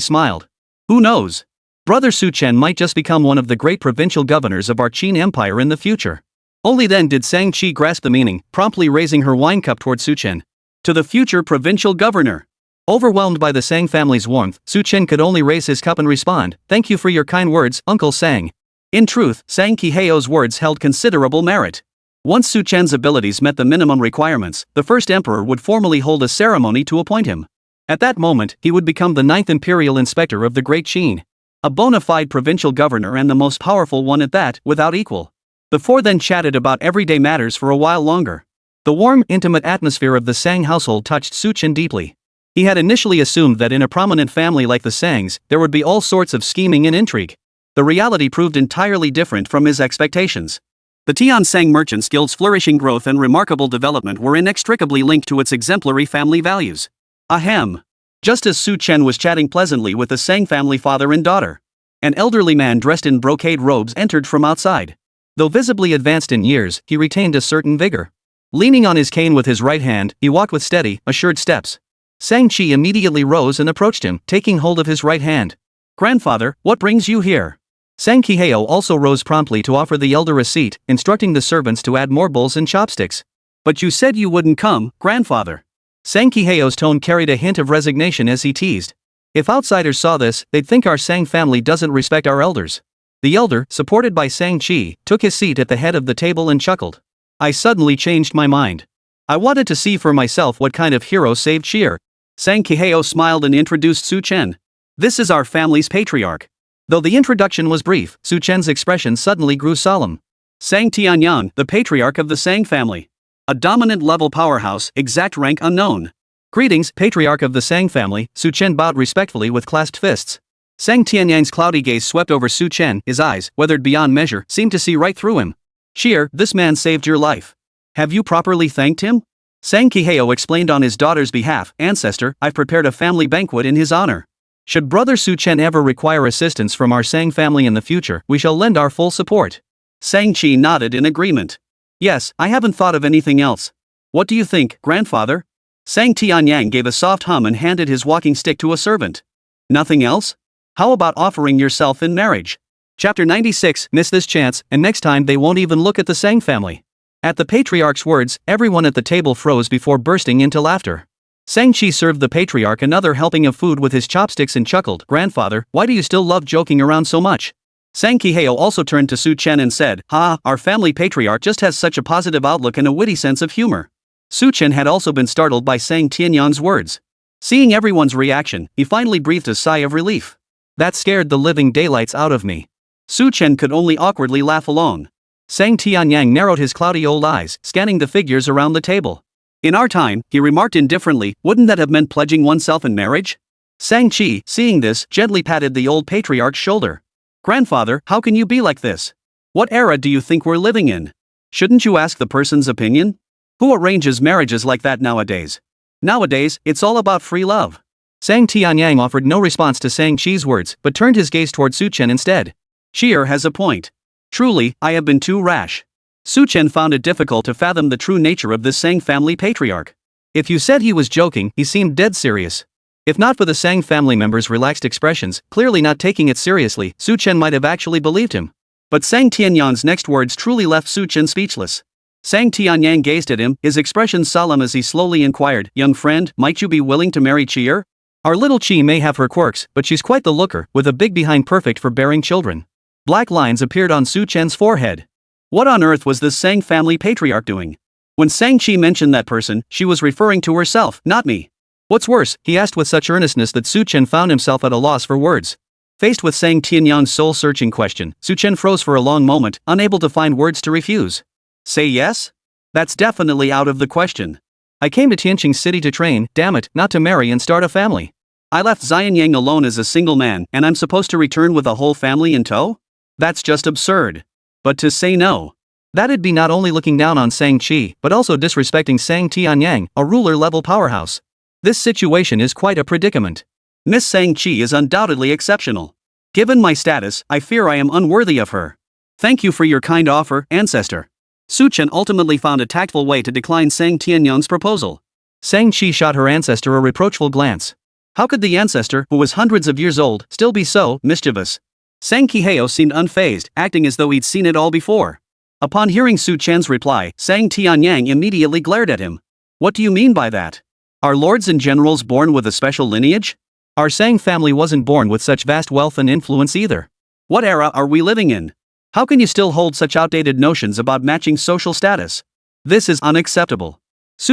smiled. Who knows? Brother Su Chen might just become one of the great provincial governors of our Qin Empire in the future. Only then did Shang-Chi grasp the meaning, promptly raising her wine cup toward Su Chen. To the future provincial governor. Overwhelmed by the Sang family's warmth, Su Chen could only raise his cup and respond, "Thank you for your kind words, Uncle Sang." In truth, Sang Qiheo's words held considerable merit. Once Su Chen's abilities met the minimum requirements, the first emperor would formally hold a ceremony to appoint him. At that moment, he would become the 9th imperial inspector of the Great Qin. A bona fide provincial governor and the most powerful one at that, without equal. The four then chatted about everyday matters for a while longer. The warm, intimate atmosphere of the Sang household touched Su Chen deeply. He had initially assumed that in a prominent family like the Sangs, there would be all sorts of scheming and intrigue. The reality proved entirely different from his expectations. The Tiansang Merchants Guild's flourishing growth and remarkable development were inextricably linked to its exemplary family values. Ahem. Just as Su Chen was chatting pleasantly with the Sang family father and daughter, an elderly man dressed in brocade robes entered from outside. Though visibly advanced in years, he retained a certain vigor. Leaning on his cane with his right hand, he walked with steady, assured steps. Sang Chi immediately rose and approached him, taking hold of his right hand. "Grandfather, what brings you here?" Sang Qiheo also rose promptly to offer the elder a seat, instructing the servants to add more bowls and chopsticks. "But you said you wouldn't come, grandfather." Sang Qiheo's tone carried a hint of resignation as he teased. "If outsiders saw this, they'd think our Sang family doesn't respect our elders." The elder, supported by Sang Chi, took his seat at the head of the table and chuckled. "I suddenly changed my mind. I wanted to see for myself what kind of hero saved Shir." Sang Qiheo smiled and introduced Su Chen. "This is our family's patriarch." Though the introduction was brief, Su Chen's expression suddenly grew solemn. "Sang Tianyang, the patriarch of the Sang family. A dominant level powerhouse, exact rank unknown." "Greetings, patriarch of the Sang family." Su Chen bowed respectfully with clasped fists. Sang Tianyang's cloudy gaze swept over Su Chen, his eyes, weathered beyond measure, seemed to see right through him. "Shir, this man saved your life. Have you properly thanked him?" Sang Qiheo explained on his daughter's behalf, "Ancestor, I've prepared a family banquet in his honor. Should brother Su Chen ever require assistance from our Sang family in the future, we shall lend our full support." Sang Chi nodded in agreement. "Yes, I haven't thought of anything else. What do you think, grandfather?" Sang Tianyang gave a soft hum and handed his walking stick to a servant. "Nothing else? How about offering yourself in marriage?" Chapter 96, Miss this chance, and next time they won't even look at the Sang family. At the patriarch's words, everyone at the table froze before bursting into laughter. Sang Chi served the patriarch another helping of food with his chopsticks and chuckled, "Grandfather, why do you still love joking around so much?" Sang Qiheo also turned to Su Chen and said, Our family patriarch just has such a positive outlook and a witty sense of humor." Su Chen had also been startled by Sang Tianyang's words. Seeing everyone's reaction, he finally breathed a sigh of relief. "That scared the living daylights out of me." Su Chen could only awkwardly laugh along. Sang Tianyang narrowed his cloudy old eyes, scanning the figures around the table. "In our time," he remarked indifferently, "wouldn't that have meant pledging oneself in marriage?" Sang Chi, seeing this, gently patted the old patriarch's shoulder. "Grandfather, how can you be like this? What era do you think we're living in? Shouldn't you ask the person's opinion? Who arranges marriages like that nowadays? Nowadays, it's all about free love." Sang Tianyang offered no response to Sang Chi's words, but turned his gaze toward Su Chen instead. "Shir has a point. Truly, I have been too rash." Su Chen found it difficult to fathom the true nature of this Sang family patriarch. If you said he was joking, he seemed dead serious. If not for the Sang family members' relaxed expressions, clearly not taking it seriously, Su Chen might have actually believed him. But Sang Tianyang's next words truly left Su Chen speechless. Sang Tianyang gazed at him, his expression solemn as he slowly inquired, "Young friend, might you be willing to marry Chier? Our little Chi may have her quirks, but she's quite the looker, with a big behind perfect for bearing children." Black lines appeared on Su Chen's forehead. What on earth was this Sang family patriarch doing? When Sang Chi mentioned that person, she was referring to herself, not me. "What's worse?" he asked with such earnestness that Su Chen found himself at a loss for words. Faced with Sang Tianyang's soul-searching question, Su Chen froze for a long moment, unable to find words to refuse. "Say yes? That's definitely out of the question. I came to Tianqing City to train, damn it, not to marry and start a family. I left Xianyang alone as a single man, and I'm supposed to return with a whole family in tow? That's just absurd. But to say no, that'd be not only looking down on Sang Chi, but also disrespecting Sang Tianyang, a ruler-level powerhouse. This situation is quite a predicament. Miss Sang Chi is undoubtedly exceptional. Given my status, I fear I am unworthy of her. Thank you for your kind offer, ancestor." Su Chen ultimately found a tactful way to decline Sang Tianyang's proposal. Sang Chi shot her ancestor a reproachful glance. How could the ancestor, who was hundreds of years old, still be so mischievous? Sang Qiheo seemed unfazed, acting as though he'd seen it all before. Upon hearing Su Chen's reply, Sang Tianyang immediately glared at him. "What do you mean by that? Are lords and generals born with a special lineage? Our Sang family wasn't born with such vast wealth and influence either. What era are we living in? How can you still hold such outdated notions about matching social status? This is unacceptable.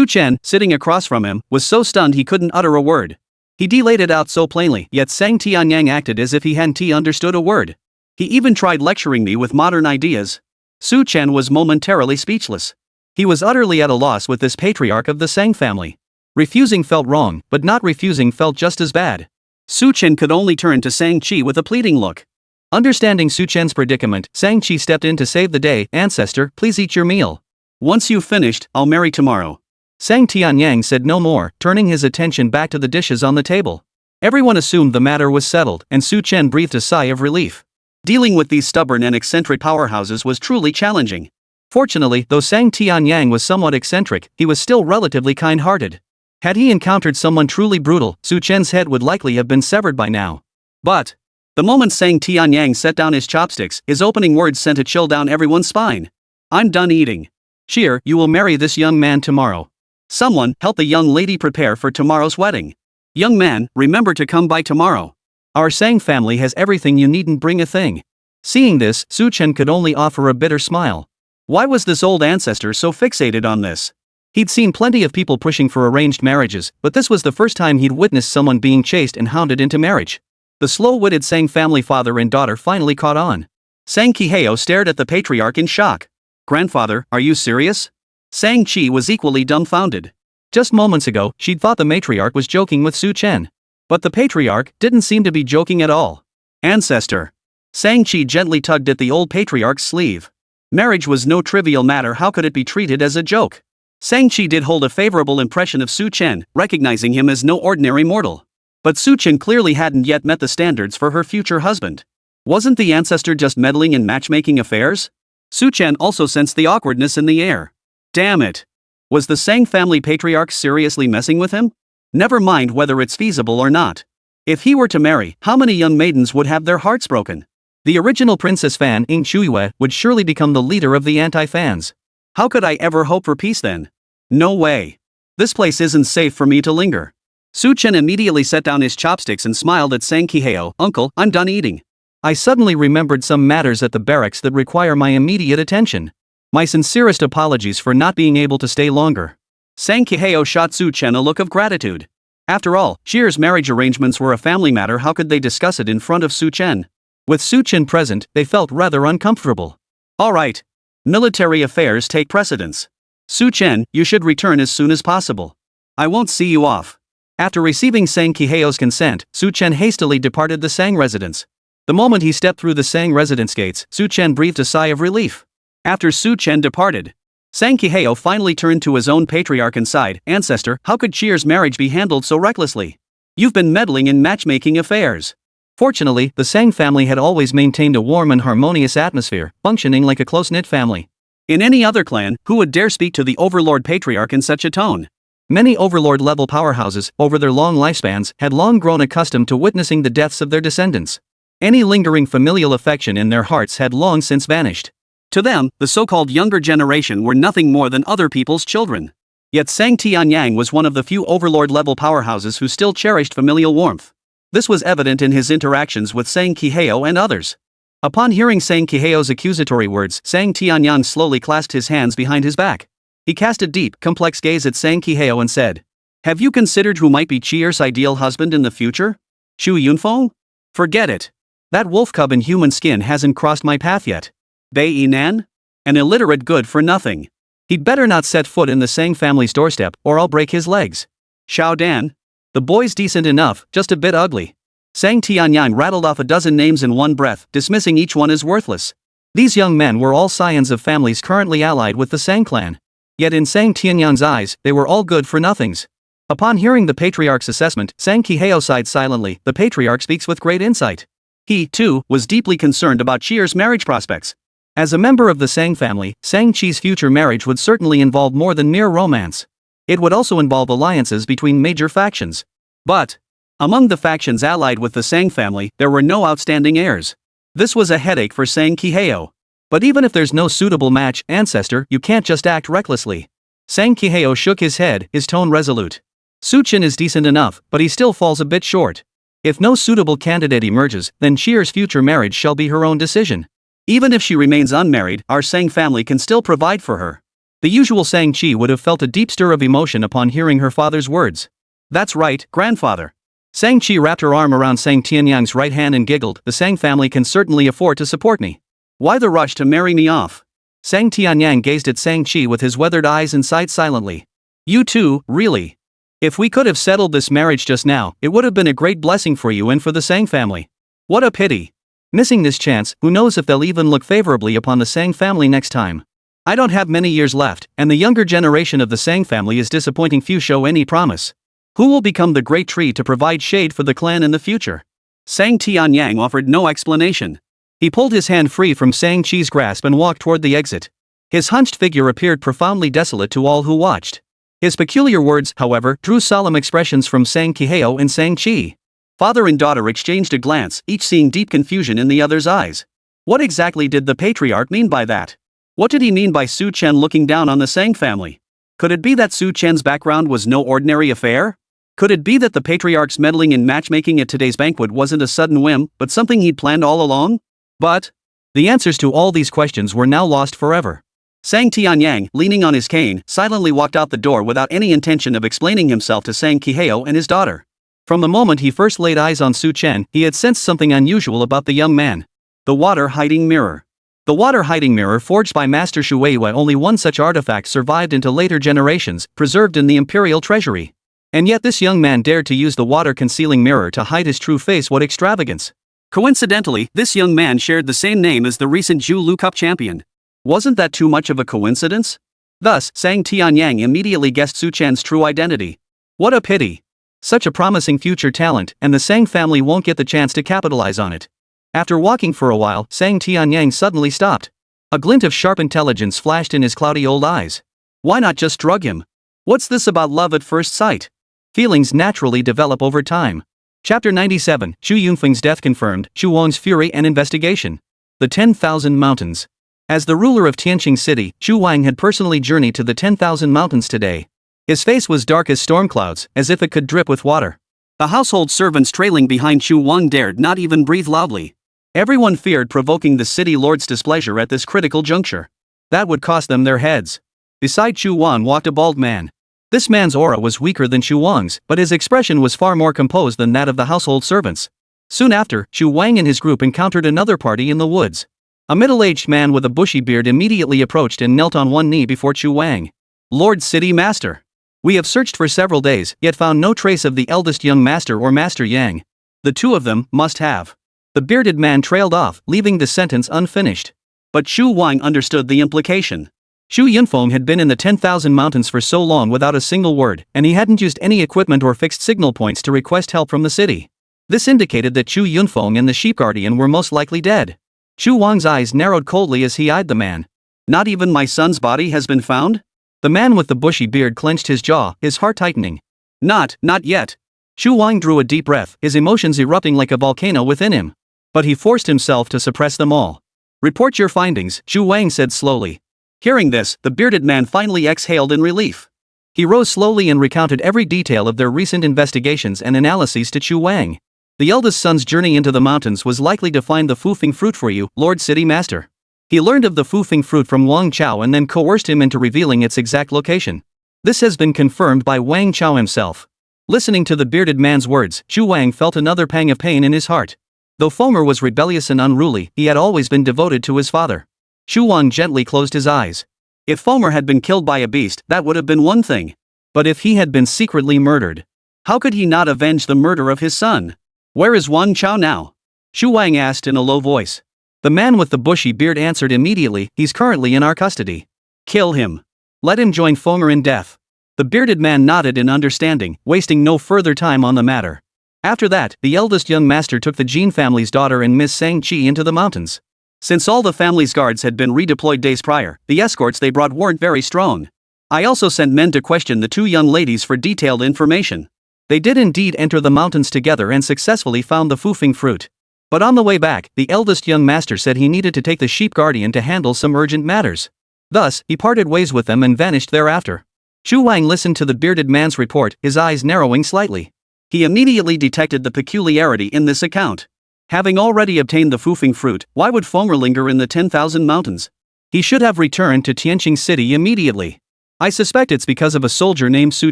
Chen, sitting across from him, was so stunned he couldn't utter a word. He delayed it out so plainly, yet Sang Tianyang acted as if he hadn't understood a word. He even tried lecturing me with modern ideas. Chen was momentarily speechless. He was utterly at a loss with this patriarch of the Sang family. Refusing felt wrong, but not refusing felt just as bad. Chen could only turn to Sang Chi with a pleading look. Understanding Chen's predicament, Sang Chi stepped in to save the day. Ancestor, please eat your meal. Once you've finished, I'll marry tomorrow. Sang Tianyang said no more, turning his attention back to the dishes on the table. Everyone assumed the matter was settled, and Chen breathed a sigh of relief. Dealing with these stubborn and eccentric powerhouses was truly challenging. Fortunately, though Sang Tianyang was somewhat eccentric, he was still relatively kind-hearted. Had he encountered someone truly brutal, Chen's head would likely have been severed by now. But the moment Sang Tianyang set down his chopsticks, his opening words sent a chill down everyone's spine. I'm done eating. Cheer, you will marry this young man tomorrow. Someone, help the young lady prepare for tomorrow's wedding. Young man, remember to come by tomorrow. Our Sang family has everything, you needn't bring a thing. Seeing this, Chen could only offer a bitter smile. Why was this old ancestor so fixated on this? He'd seen plenty of people pushing for arranged marriages, but this was the first time he'd witnessed someone being chased and hounded into marriage. The slow-witted Sang family father and daughter finally caught on. Sang Kiheo stared at the patriarch in shock. Grandfather, are you serious? Sang Chi was equally dumbfounded. Just moments ago, she'd thought the matriarch was joking with Chen. But the patriarch didn't seem to be joking at all. Ancestor. Sang Chi gently tugged at the old patriarch's sleeve. Marriage was no trivial matter, how could it be treated as a joke? Sang Chi did hold a favorable impression of Chen, recognizing him as no ordinary mortal. But Chen clearly hadn't yet met the standards for her future husband. Wasn't the ancestor just meddling in matchmaking affairs? Chen also sensed the awkwardness in the air. Damn it! Was the Sang family patriarch seriously messing with him? Never mind whether it's feasible or not. If he were to marry, how many young maidens would have their hearts broken? The original Princess Fan Ing Shuiwe would surely become the leader of the anti-fans. How could I ever hope for peace then? No way. This place isn't safe for me to linger. Chen immediately set down his chopsticks and smiled at Sang Kiheo. Uncle, I'm done eating. I suddenly remembered some matters at the barracks that require my immediate attention. My sincerest apologies for not being able to stay longer. Sang Kiheo shot Chen a look of gratitude. After all, Cheer's marriage arrangements were a family matter, how could they discuss it in front of Chen? With Chen present, they felt rather uncomfortable. Alright. Military affairs take precedence. Chen, you should return as soon as possible. I won't see you off. After receiving Sang Kiheo's consent, Chen hastily departed the Sang residence. The moment he stepped through the Sang residence gates, Chen breathed a sigh of relief. After Chen departed, Sang Kiheo finally turned to his own patriarch and sighed. Ancestor, how could Cheer's marriage be handled so recklessly? You've been meddling in matchmaking affairs. Fortunately, the Sang family had always maintained a warm and harmonious atmosphere, functioning like a close-knit family. In any other clan, who would dare speak to the Overlord patriarch in such a tone? Many Overlord-level powerhouses, over their long lifespans, had long grown accustomed to witnessing the deaths of their descendants. Any lingering familial affection in their hearts had long since vanished. To them, the so-called younger generation were nothing more than other people's children. Yet Sang Tianyang was one of the few Overlord-level powerhouses who still cherished familial warmth. This was evident in his interactions with Sang Kiheo and others. Upon hearing Sang Kiheo's accusatory words, Sang Tianyang slowly clasped his hands behind his back. He cast a deep, complex gaze at Sang Kiheo and said, "Have you considered who might be Cheer's ideal husband in the future? Shu Yunfeng? Forget it. That wolf cub in human skin hasn't crossed my path yet. Bei Yinan? An illiterate good for nothing. He'd better not set foot in the Sang family's doorstep, or I'll break his legs. Xiao Dan? The boy's decent enough, just a bit ugly." Sang Tianyang rattled off a dozen names in one breath, dismissing each one as worthless. These young men were all scions of families currently allied with the Sang clan. Yet in Sang Tianyang's eyes, they were all good for nothings. Upon hearing the patriarch's assessment, Sang Kiheo sighed silently. The patriarch speaks with great insight. He, too, was deeply concerned about Cheer's marriage prospects. As a member of the Sang family, Sang Chi's future marriage would certainly involve more than mere romance. It would also involve alliances between major factions. But among the factions allied with the Sang family, there were no outstanding heirs. This was a headache for Sang Kiheo. But even if there's no suitable match, ancestor, you can't just act recklessly. Sang Kiheo shook his head, his tone resolute. Su Chen is decent enough, but he still falls a bit short. If no suitable candidate emerges, then Chier's future marriage shall be her own decision. Even if she remains unmarried, our Sang family can still provide for her. The usual Sang-chi would have felt a deep stir of emotion upon hearing her father's words. That's right, grandfather. Sang-chi wrapped her arm around Sang Tianyang's right hand and giggled, the Sang family can certainly afford to support me. Why the rush to marry me off? Sang Tianyang gazed at Sang-chi with his weathered eyes and sighed silently. You too, really. If we could have settled this marriage just now, it would have been a great blessing for you and for the Sang family. What a pity. Missing this chance, who knows if they'll even look favorably upon the Sang family next time. I don't have many years left, and the younger generation of the Sang family is disappointing. Few show any promise. Who will become the great tree to provide shade for the clan in the future? Sang Tianyang offered no explanation. He pulled his hand free from Sang-chi's grasp and walked toward the exit. His hunched figure appeared profoundly desolate to all who watched. His peculiar words, however, drew solemn expressions from Sang Kiheo and Sang-chi. Father and daughter exchanged a glance, each seeing deep confusion in the other's eyes. What exactly did the patriarch mean by that? What did he mean by Su Chen looking down on the Sang family? Could it be that Su Chen's background was no ordinary affair? Could it be that the patriarch's meddling in matchmaking at today's banquet wasn't a sudden whim, but something he'd planned all along? But the answers to all these questions were now lost forever. Sang Tianyang, leaning on his cane, silently walked out the door without any intention of explaining himself to Sang Kiheo and his daughter. From the moment he first laid eyes on Su Chen, he had sensed something unusual about the young man. The water-hiding mirror. The water-hiding mirror forged by Master Shueihua, only one such artifact survived into later generations, preserved in the imperial treasury. And yet this young man dared to use the water-concealing mirror to hide his true face. What extravagance! Coincidentally, this young man shared the same name as the recent Zhu Lu Cup champion. Wasn't that too much of a coincidence? Thus, Sang Tianyang immediately guessed Su Chen's true identity. What a pity! Such a promising future talent, and the Sang family won't get the chance to capitalize on it. After walking for a while, Sang Tianyang suddenly stopped. A glint of sharp intelligence flashed in his cloudy old eyes. Why not just drug him? What's this about love at first sight? Feelings naturally develop over time. Chapter 97, Xu Yunfeng's death confirmed, Xu Wang's fury and investigation. The 10,000 Mountains. As the ruler of Tianqing City, Xu Wang had personally journeyed to the 10,000 Mountains today. His face was dark as storm clouds, as if it could drip with water. The household servants trailing behind Xu Wang dared not even breathe loudly. Everyone feared provoking the city lord's displeasure at this critical juncture. That would cost them their heads. Beside Xu Wang walked a bald man. This man's aura was weaker than Xu Wang's, but his expression was far more composed than that of the household servants. Soon after, Xu Wang and his group encountered another party in the woods. A middle-aged man with a bushy beard immediately approached and knelt on one knee before Xu Wang. Lord City Master. We have searched for several days, yet found no trace of the eldest young master or Master Yang. The two of them must have. The bearded man trailed off, leaving the sentence unfinished. But Xu Wang understood the implication. Xu Yunfeng had been in the 10,000 Mountains for so long without a single word, and he hadn't used any equipment or fixed signal points to request help from the city. This indicated that Xu Yunfeng and the sheep guardian were most likely dead. Xu Wang's eyes narrowed coldly as he eyed the man. Not even my son's body has been found? The man with the bushy beard clenched his jaw, his heart tightening. Not yet. Xu Wang drew a deep breath, his emotions erupting like a volcano within him. But he forced himself to suppress them all. Report your findings, Xu Wang said slowly. Hearing this, the bearded man finally exhaled in relief. He rose slowly and recounted every detail of their recent investigations and analyses to Xu Wang. The eldest son's journey into the mountains was likely to find the Fufeng fruit for you, Lord City Master. He learned of the Fufeng fruit from Wang Chao and then coerced him into revealing its exact location. This has been confirmed by Wang Chao himself. Listening to the bearded man's words, Xu Wang felt another pang of pain in his heart. Though Fomer was rebellious and unruly, he had always been devoted to his father. Xu Wang gently closed his eyes. If Fomer had been killed by a beast, that would have been one thing. But if he had been secretly murdered, how could he not avenge the murder of his son? Where is Wang Chao now? Xu Wang asked in a low voice. The man with the bushy beard answered immediately, he's currently in our custody. Kill him. Let him join Fomer in death. The bearded man nodded in understanding, wasting no further time on the matter. After that, the eldest young master took the Jin family's daughter and Miss Sang-chi into the mountains. Since all the family's guards had been redeployed days prior, the escorts they brought weren't very strong. I also sent men to question the two young ladies for detailed information. They did indeed enter the mountains together and successfully found the Fufeng fruit. But on the way back, the eldest young master said he needed to take the sheep guardian to handle some urgent matters. Thus, he parted ways with them and vanished thereafter. Shu Wang listened to the bearded man's report, his eyes narrowing slightly. He immediately detected the peculiarity in this account. Having already obtained the Fufeng fruit, why would Fonger linger in the 10,000 mountains? He should have returned to Tianqing City immediately. I suspect it's because of a soldier named Su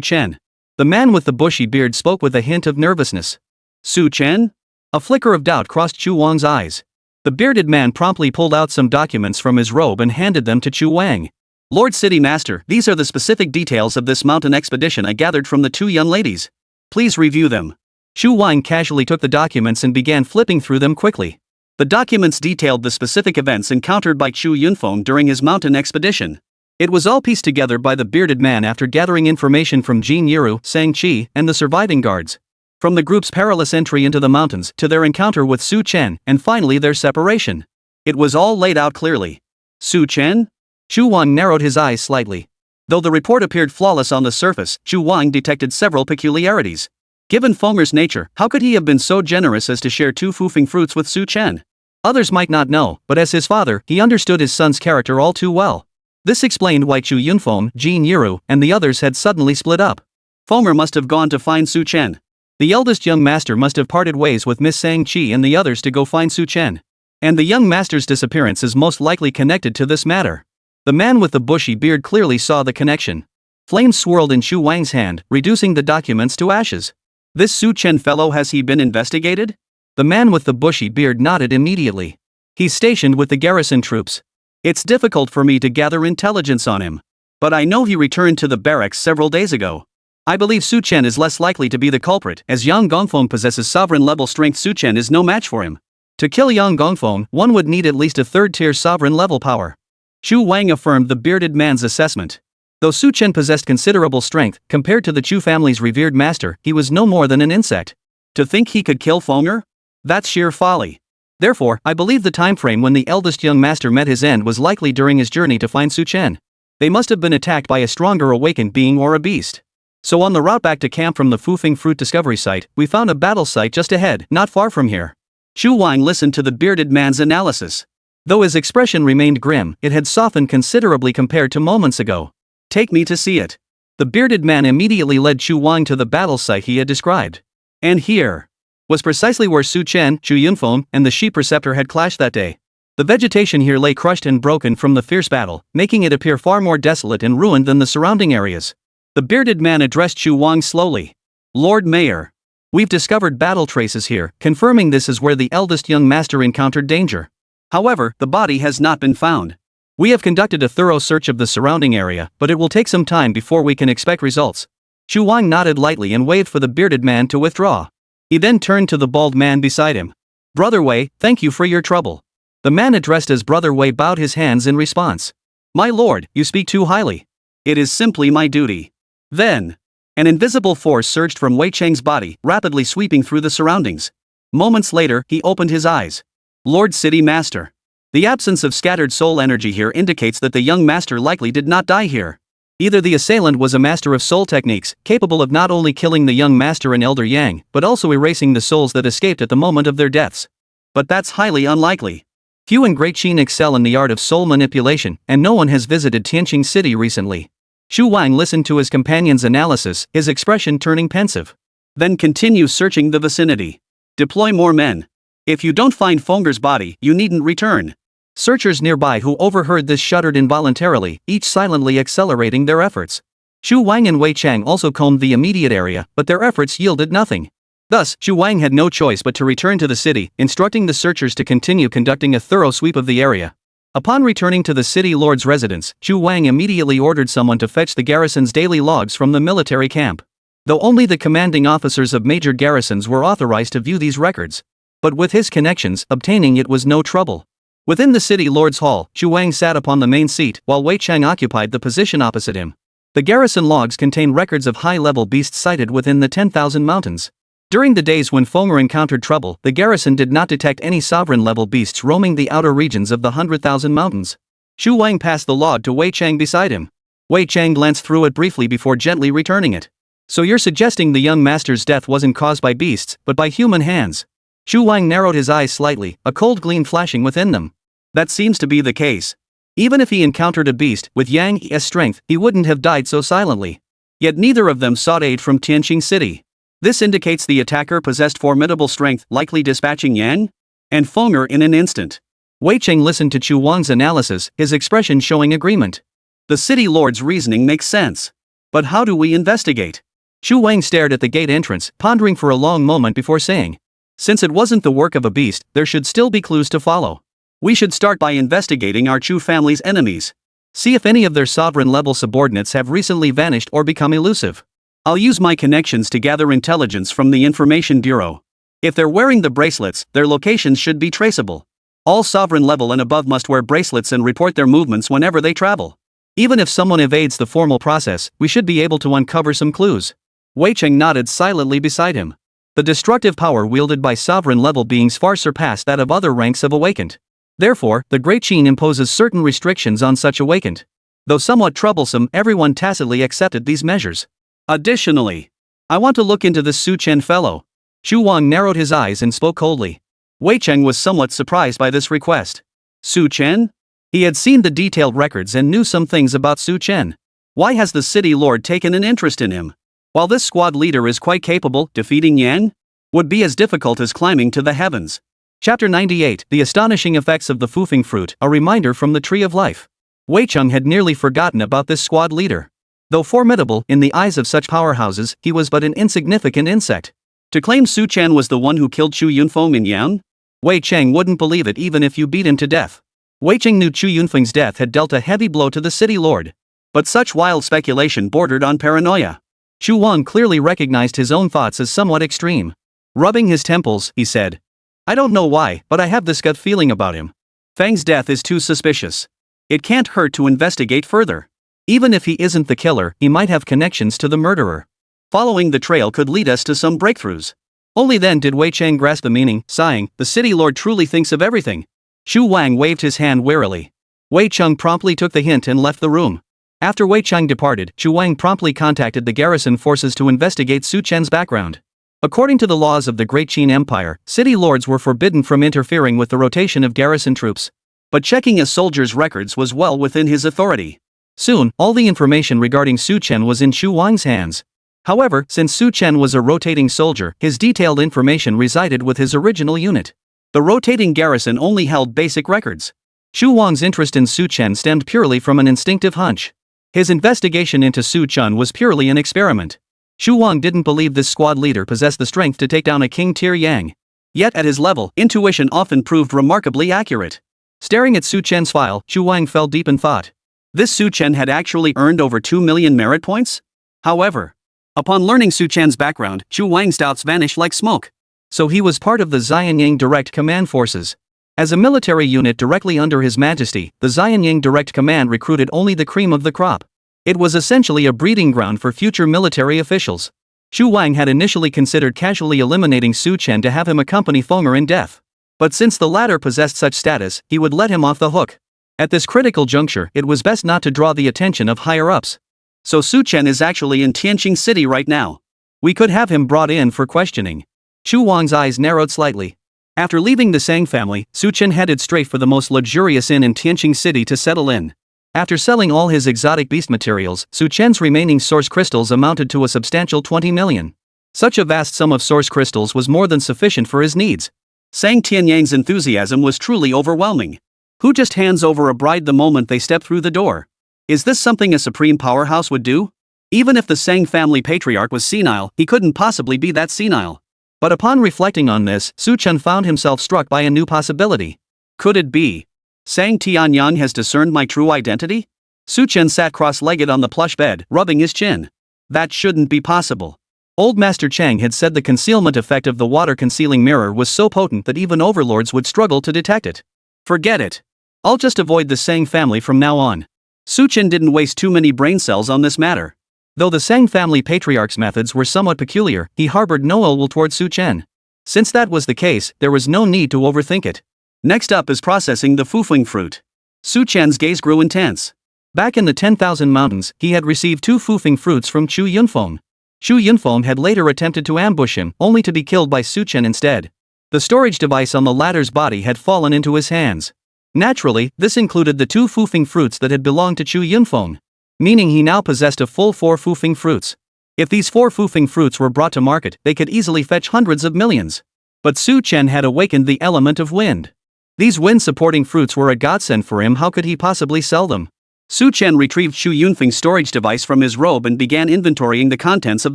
Chen. The man with the bushy beard spoke with a hint of nervousness. Su Chen? A flicker of doubt crossed Chu Wang's eyes. The bearded man promptly pulled out some documents from his robe and handed them to Chu Wang. Lord City Master, these are the specific details of this mountain expedition I gathered from the two young ladies. Please review them. Chu Wang casually took the documents and began flipping through them quickly. The documents detailed the specific events encountered by Chu Yunfeng during his mountain expedition. It was all pieced together by the bearded man after gathering information from Jin Yiru, Sang Qi, and the surviving guards. From the group's perilous entry into the mountains to their encounter with Su Chen, and finally their separation. It was all laid out clearly. Su Chen? Chu Wang narrowed his eyes slightly. Though the report appeared flawless on the surface, Chu Wang detected several peculiarities. Given Fonger's nature, how could he have been so generous as to share 2 Fufeng fruits with Su Chen? Others might not know, but as his father, he understood his son's character all too well. This explained why Chu Yunfeng, Jin Yiru, and the others had suddenly split up. Fonger must have gone to find Su Chen. The eldest young master must have parted ways with Miss Sang Qi and the others to go find Su Chen. And the young master's disappearance is most likely connected to this matter. The man with the bushy beard clearly saw the connection. Flames swirled in Chu Wang's hand, reducing the documents to ashes. This Su Chen fellow, has he been investigated? The man with the bushy beard nodded immediately. He's stationed with the garrison troops. It's difficult for me to gather intelligence on him. But I know he returned to the barracks several days ago. I believe Su Chen is less likely to be the culprit, as Yang Gongfeng possesses sovereign-level strength. Su Chen is no match for him. To kill Yang Gongfeng, one would need at least a third-tier sovereign-level power. Chu Wang affirmed the bearded man's assessment. Though Su Chen possessed considerable strength, compared to the Chu family's revered master, he was no more than an insect. To think he could kill Fonger? That's sheer folly. Therefore, I believe the time frame when the eldest young master met his end was likely during his journey to find Su Chen. They must have been attacked by a stronger awakened being or a beast. So on the route back to camp from the Fufeng fruit discovery site, we found a battle site just ahead, not far from here. Chu Wang listened to the bearded man's analysis. Though his expression remained grim, it had softened considerably compared to moments ago. Take me to see it. The bearded man immediately led Chu Wang to the battle site he had described. And here was precisely where Su Chen, Chu Yunfeng, and the sheep preceptor had clashed that day. The vegetation here lay crushed and broken from the fierce battle, making it appear far more desolate and ruined than the surrounding areas. The bearded man addressed Chu Wang slowly. Lord Mayor, we've discovered battle traces here, confirming this is where the eldest young master encountered danger. However, the body has not been found. We have conducted a thorough search of the surrounding area, but it will take some time before we can expect results. Chu Wang nodded lightly and waved for the bearded man to withdraw. He then turned to the bald man beside him. Brother Wei, thank you for your trouble. The man addressed as Brother Wei bowed his hands in response. My lord, you speak too highly. It is simply my duty. Then, an invisible force surged from Wei Cheng's body, rapidly sweeping through the surroundings. Moments later, he opened his eyes. Lord City Master. The absence of scattered soul energy here indicates that the young master likely did not die here. Either the assailant was a master of soul techniques, capable of not only killing the young master and Elder Yang, but also erasing the souls that escaped at the moment of their deaths. But that's highly unlikely. Few and great Qin excel in the art of soul manipulation, and no one has visited Tianqing City recently. Chu Wang listened to his companion's analysis, his expression turning pensive. Then continue searching the vicinity. Deploy more men. If you don't find Fonger's body, you needn't return. Searchers nearby who overheard this shuddered involuntarily, each silently accelerating their efforts. Chu Wang and Wei Chang also combed the immediate area, but their efforts yielded nothing. Thus, Chu Wang had no choice but to return to the city, instructing the searchers to continue conducting a thorough sweep of the area. Upon returning to the city lord's residence, Chu Wang immediately ordered someone to fetch the garrison's daily logs from the military camp. Though only the commanding officers of major garrisons were authorized to view these records. But with his connections, obtaining it was no trouble. Within the city lord's hall, Chu Wang sat upon the main seat, while Wei Chang occupied the position opposite him. The garrison logs contain records of high-level beasts sighted within the 10,000 mountains. During the days when Fonger encountered trouble, the garrison did not detect any sovereign-level beasts roaming the outer regions of the 100,000 mountains. Chu Wang passed the log to Wei Chang beside him. Wei Chang glanced through it briefly before gently returning it. So you're suggesting the young master's death wasn't caused by beasts, but by human hands? Chu Wang narrowed his eyes slightly, a cold gleam flashing within them. That seems to be the case. Even if he encountered a beast with Yang Yi's strength, he wouldn't have died so silently. Yet neither of them sought aid from Tianqing City. This indicates the attacker possessed formidable strength, likely dispatching Yang and Fenger in an instant. Wei Cheng listened to Chu Wang's analysis, his expression showing agreement. The city lord's reasoning makes sense. But how do we investigate? Chu Wang stared at the gate entrance, pondering for a long moment before saying. Since it wasn't the work of a beast, there should still be clues to follow. We should start by investigating our Chu family's enemies. See if any of their sovereign-level subordinates have recently vanished or become elusive. I'll use my connections to gather intelligence from the Information Bureau. If they're wearing the bracelets, their locations should be traceable. All sovereign level and above must wear bracelets and report their movements whenever they travel. Even if someone evades the formal process, we should be able to uncover some clues. Wei Cheng nodded silently beside him. The destructive power wielded by sovereign-level beings far surpassed that of other ranks of awakened. Therefore, the Great Qin imposes certain restrictions on such awakened. Though somewhat troublesome, everyone tacitly accepted these measures. Additionally, I want to look into this Su Chen fellow. Chu Wang narrowed his eyes and spoke coldly. Wei Cheng was somewhat surprised by this request. Su Chen? He had seen the detailed records and knew some things about Su Chen. Why has the city lord taken an interest in him? While this squad leader is quite capable, defeating Yang would be as difficult as climbing to the heavens. Chapter 98, The Astonishing Effects of the Fufeng Fruit, a reminder from the Tree of Life. Wei Cheng had nearly forgotten about this squad leader. Though formidable in the eyes of such powerhouses, he was but an insignificant insect. To claim Su Chen was the one who killed Chu Yunfeng in Yan? Wei Cheng wouldn't believe it even if you beat him to death. Wei Cheng knew Chu Yunfeng's death had dealt a heavy blow to the city lord. But such wild speculation bordered on paranoia. Chu Wang clearly recognized his own thoughts as somewhat extreme. Rubbing his temples, he said. I don't know why, but I have this gut feeling about him. Fang's death is too suspicious. It can't hurt to investigate further. Even if he isn't the killer, he might have connections to the murderer. Following the trail could lead us to some breakthroughs. Only then did Wei Cheng grasp the meaning, sighing, the city lord truly thinks of everything. Chu Wang waved his hand warily. Wei Cheng promptly took the hint and left the room. After Wei Cheng departed, Chu Wang promptly contacted the garrison forces to investigate Su Chen's background. According to the laws of the Great Qin Empire, city lords were forbidden from interfering with the rotation of garrison troops. But checking a soldier's records was well within his authority. Soon, all the information regarding Su Chen was in Chu Wang's hands. However, since Su Chen was a rotating soldier, his detailed information resided with his original unit. The rotating garrison only held basic records. Chu Wang's interest in Su Chen stemmed purely from an instinctive hunch. His investigation into Su Chen was purely an experiment. Chu Wang didn't believe this squad leader possessed the strength to take down a king-tier Yang. Yet at his level, intuition often proved remarkably accurate. Staring at Su Chen's file, Chu Wang fell deep in thought. This Su Chen had actually earned over 2 million merit points? However, upon learning Su Chen's background, Chu Wang's doubts vanished like smoke. So he was part of the Xianying Direct Command Forces. As a military unit directly under His Majesty, the Xianying Direct Command recruited only the cream of the crop. It was essentially a breeding ground for future military officials. Chu Wang had initially considered casually eliminating Su Chen to have him accompany Fenger in death. But since the latter possessed such status, he would let him off the hook. At this critical juncture, it was best not to draw the attention of higher-ups. So Su Chen is actually in Tianqing City right now. We could have him brought in for questioning. Chu Wang's eyes narrowed slightly. After leaving the Sang family, Su Chen headed straight for the most luxurious inn in Tianqing City to settle in. After selling all his exotic beast materials, Su Chen's remaining source crystals amounted to a substantial 20 million. Such a vast sum of source crystals was more than sufficient for his needs. Sang Tianyang's enthusiasm was truly overwhelming. Who just hands over a bride the moment they step through the door? Is this something a supreme powerhouse would do? Even if the Sang family patriarch was senile, he couldn't possibly be that senile. But upon reflecting on this, Su Chen found himself struck by a new possibility. Could it be? Sang Tianyang has discerned my true identity? Su Chen sat cross-legged on the plush bed, rubbing his chin. That shouldn't be possible. Old Master Chang had said the concealment effect of the water-concealing mirror was so potent that even overlords would struggle to detect it. Forget it. I'll just avoid the Sang family from now on. Su Chen didn't waste too many brain cells on this matter. Though the Sang family patriarch's methods were somewhat peculiar, he harbored no ill will toward Su Chen. Since that was the case, there was no need to overthink it. Next up is processing the fufeng fruit. Su Chen's gaze grew intense. Back in the 10,000 mountains, he had received 2 fufeng fruits from Chu Yunfeng. Chu Yunfeng had later attempted to ambush him, only to be killed by Su Chen instead. The storage device on the latter's body had fallen into his hands. Naturally, this included the 2 fufeng fruits that had belonged to Chu Yunfeng. meaning he now possessed a full 4 foofing fruits. If these 4 foofing fruits were brought to market, they could easily fetch hundreds of millions. But Su Chen had awakened the element of wind. These wind-supporting fruits were a godsend for him. How could he possibly sell them? Su Chen retrieved Xu Yunfeng's storage device from his robe and began inventorying the contents of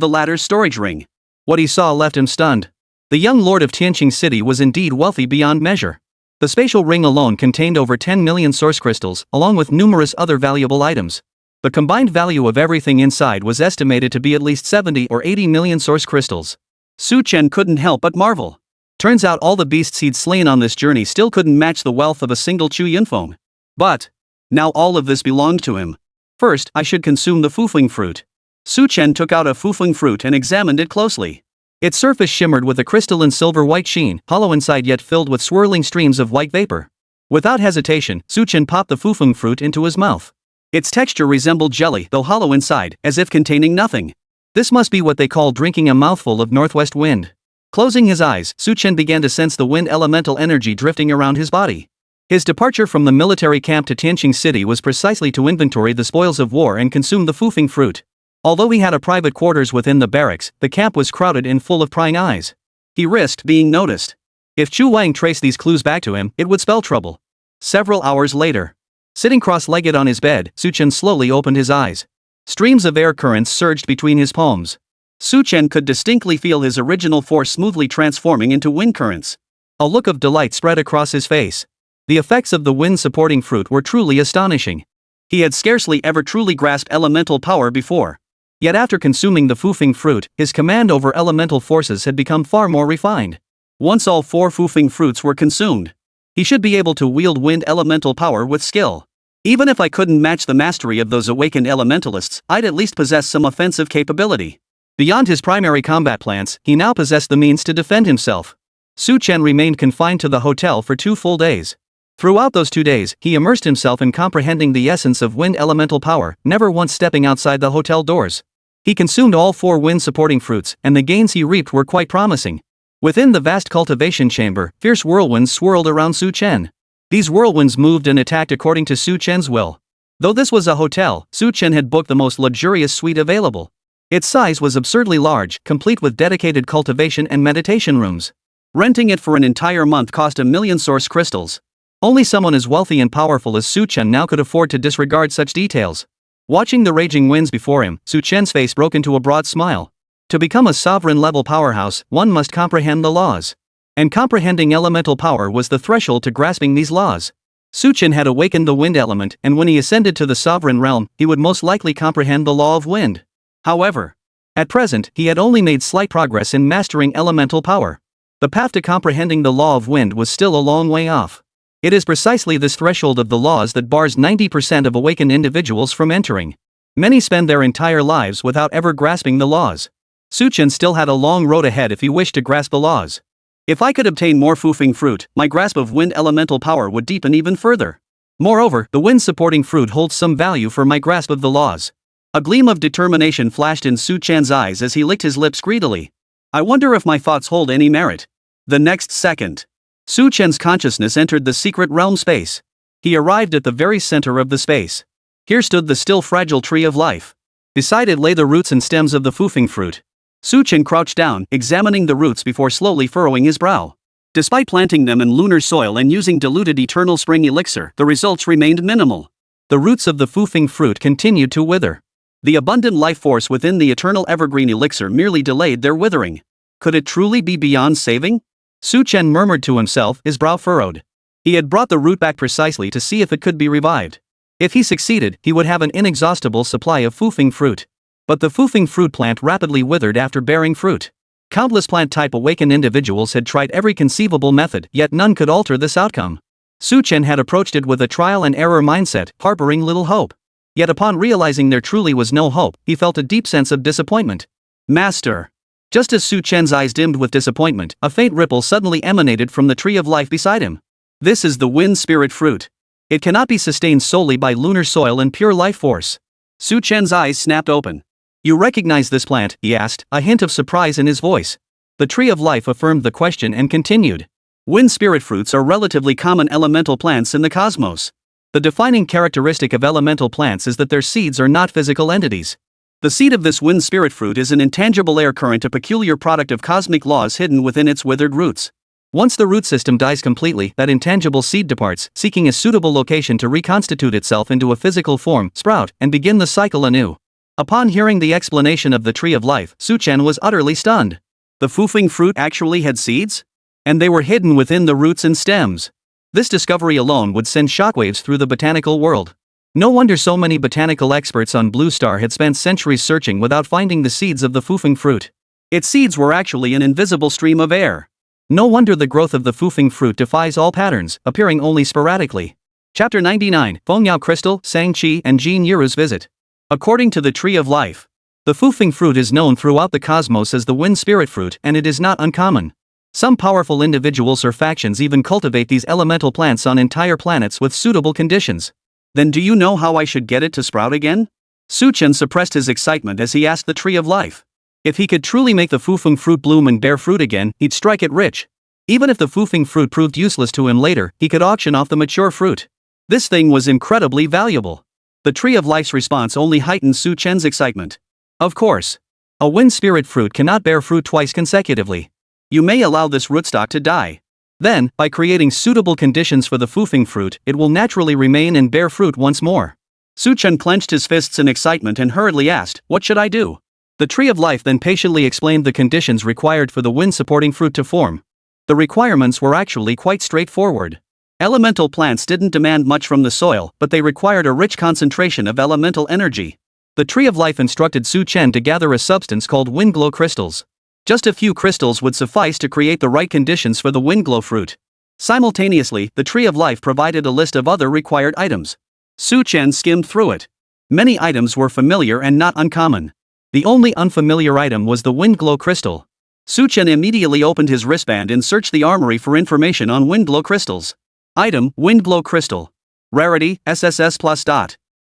the latter's storage ring. What he saw left him stunned. The young lord of Tianqing City was indeed wealthy beyond measure. The spatial ring alone contained over 10 million source crystals, along with numerous other valuable items. The combined value of everything inside was estimated to be at least 70 or 80 million source crystals. Su Chen couldn't help but marvel. Turns out all the beasts he'd slain on this journey still couldn't match the wealth of a single Xu Yunfeng. But now all of this belonged to him. First, I should consume the foofing fruit. Su Chen took out a foofing fruit and examined it closely. Its surface shimmered with a crystalline silver-white sheen, hollow inside yet filled with swirling streams of white vapor. Without hesitation, Su Chen popped the foofing fruit into his mouth. Its texture resembled jelly, though hollow inside, as if containing nothing. This must be what they call drinking a mouthful of northwest wind. Closing his eyes, Su Chen began to sense the wind elemental energy drifting around his body. His departure from the military camp to Tianqing City was precisely to inventory the spoils of war and consume the foofing fruit. Although he had a private quarters within the barracks, the camp was crowded and full of prying eyes. He risked being noticed. If Chu Wang traced these clues back to him, it would spell trouble. Several hours later, sitting cross-legged on his bed, Su Chen slowly opened his eyes. Streams of air currents surged between his palms. Su Chen could distinctly feel his original force smoothly transforming into wind currents. A look of delight spread across his face. The effects of the wind-supporting fruit were truly astonishing. He had scarcely ever truly grasped elemental power before. Yet after consuming the foofing fruit, his command over elemental forces had become far more refined. Once all 4 foofing fruits were consumed, he should be able to wield wind elemental power with skill. Even if I couldn't match the mastery of those awakened elementalists, I'd at least possess some offensive capability. Beyond his primary combat plans, he now possessed the means to defend himself. Su Chen remained confined to the hotel for 2 full days. Throughout those 2 days, he immersed himself in comprehending the essence of wind elemental power, never once stepping outside the hotel doors. He consumed all 4 wind-supporting fruits, and the gains he reaped were quite promising. Within the vast cultivation chamber, fierce whirlwinds swirled around Su Chen. These whirlwinds moved and attacked according to Su Chen's will. Though this was a hotel, Su Chen had booked the most luxurious suite available. Its size was absurdly large, complete with dedicated cultivation and meditation rooms. Renting it for an entire month cost 1 million source crystals. Only someone as wealthy and powerful as Su Chen now could afford to disregard such details. Watching the raging winds before him, Su Chen's face broke into a broad smile. To become a sovereign-level powerhouse, one must comprehend the laws. And comprehending elemental power was the threshold to grasping these laws. Su Chen had awakened the wind element, and when he ascended to the sovereign realm, he would most likely comprehend the law of wind. However, at present, he had only made slight progress in mastering elemental power. The path to comprehending the law of wind was still a long way off. It is precisely this threshold of the laws that bars 90% of awakened individuals from entering. Many spend their entire lives without ever grasping the laws. Su Chen still had a long road ahead if he wished to grasp the laws. If I could obtain more foofing fruit, my grasp of wind elemental power would deepen even further. Moreover, the wind-supporting fruit holds some value for my grasp of the laws. A gleam of determination flashed in Su Chen's eyes as he licked his lips greedily. I wonder if my thoughts hold any merit. The next second, Su Chen's consciousness entered the secret realm space. He arrived at the very center of the space. Here stood the still fragile tree of life. Beside it lay the roots and stems of the foofing fruit. Su Chen crouched down, examining the roots before slowly furrowing his brow. Despite planting them in lunar soil and using diluted eternal spring elixir, the results remained minimal. The roots of the foofing fruit continued to wither. The abundant life force within the eternal evergreen elixir merely delayed their withering. Could it truly be beyond saving? Su Chen murmured to himself, his brow furrowed. He had brought the root back precisely to see if it could be revived. If he succeeded, he would have an inexhaustible supply of foofing fruit. But the foofing fruit plant rapidly withered after bearing fruit. Countless plant-type awakened individuals had tried every conceivable method, yet none could alter this outcome. Su Chen had approached it with a trial-and-error mindset, harboring little hope. Yet upon realizing there truly was no hope, he felt a deep sense of disappointment. Master! Just as Su Chen's eyes dimmed with disappointment, a faint ripple suddenly emanated from the tree of life beside him. This is the wind spirit fruit. It cannot be sustained solely by lunar soil and pure life force. Su Chen's eyes snapped open. You recognize this plant? He asked, a hint of surprise in his voice. The tree of life affirmed the question and continued. Wind spirit fruits are relatively common elemental plants in the cosmos. The defining characteristic of elemental plants is that their seeds are not physical entities. The seed of this wind spirit fruit is an intangible air current, a peculiar product of cosmic laws hidden within its withered roots. Once the root system dies completely, that intangible seed departs, seeking a suitable location to reconstitute itself into a physical form, sprout, and begin the cycle anew. Upon hearing the explanation of the tree of life, Chen was utterly stunned. The fufeng fruit actually had seeds? And they were hidden within the roots and stems. This discovery alone would send shockwaves through the botanical world. No wonder so many botanical experts on Blue Star had spent centuries searching without finding the seeds of the fufeng fruit. Its seeds were actually an invisible stream of air. No wonder the growth of the fufeng fruit defies all patterns, appearing only sporadically. Chapter 99, Fengyao Crystal, Shang-Chi and Jin Yiru's Visit. According to the Tree of Life, the fufeng fruit is known throughout the cosmos as the wind spirit fruit, and it is not uncommon. Some powerful individuals or factions even cultivate these elemental plants on entire planets with suitable conditions. Then do you know how I should get it to sprout again? Chen suppressed his excitement as he asked the Tree of Life. If he could truly make the fufeng fruit bloom and bear fruit again, he'd strike it rich. Even if the fufeng fruit proved useless to him later, he could auction off the mature fruit. This thing was incredibly valuable. The Tree of Life's response only heightened Chen's excitement. Of course. A wind spirit fruit cannot bear fruit twice consecutively. You may allow this rootstock to die. Then, by creating suitable conditions for the fufeng fruit, it will naturally remain and bear fruit once more. Chen clenched his fists in excitement and hurriedly asked, "What should I do?" The Tree of Life then patiently explained the conditions required for the wind-supporting fruit to form. The requirements were actually quite straightforward. Elemental plants didn't demand much from the soil, but they required a rich concentration of elemental energy. The Tree of Life instructed Chen to gather a substance called wind glow crystals. Just a few crystals would suffice to create the right conditions for the wind glow fruit. Simultaneously, the Tree of Life provided a list of other required items. Chen skimmed through it. Many items were familiar and not uncommon. The only unfamiliar item was the wind glow crystal. Chen immediately opened his wristband and searched the armory for information on wind glow crystals. Item, wind glow crystal. Rarity, SSS+.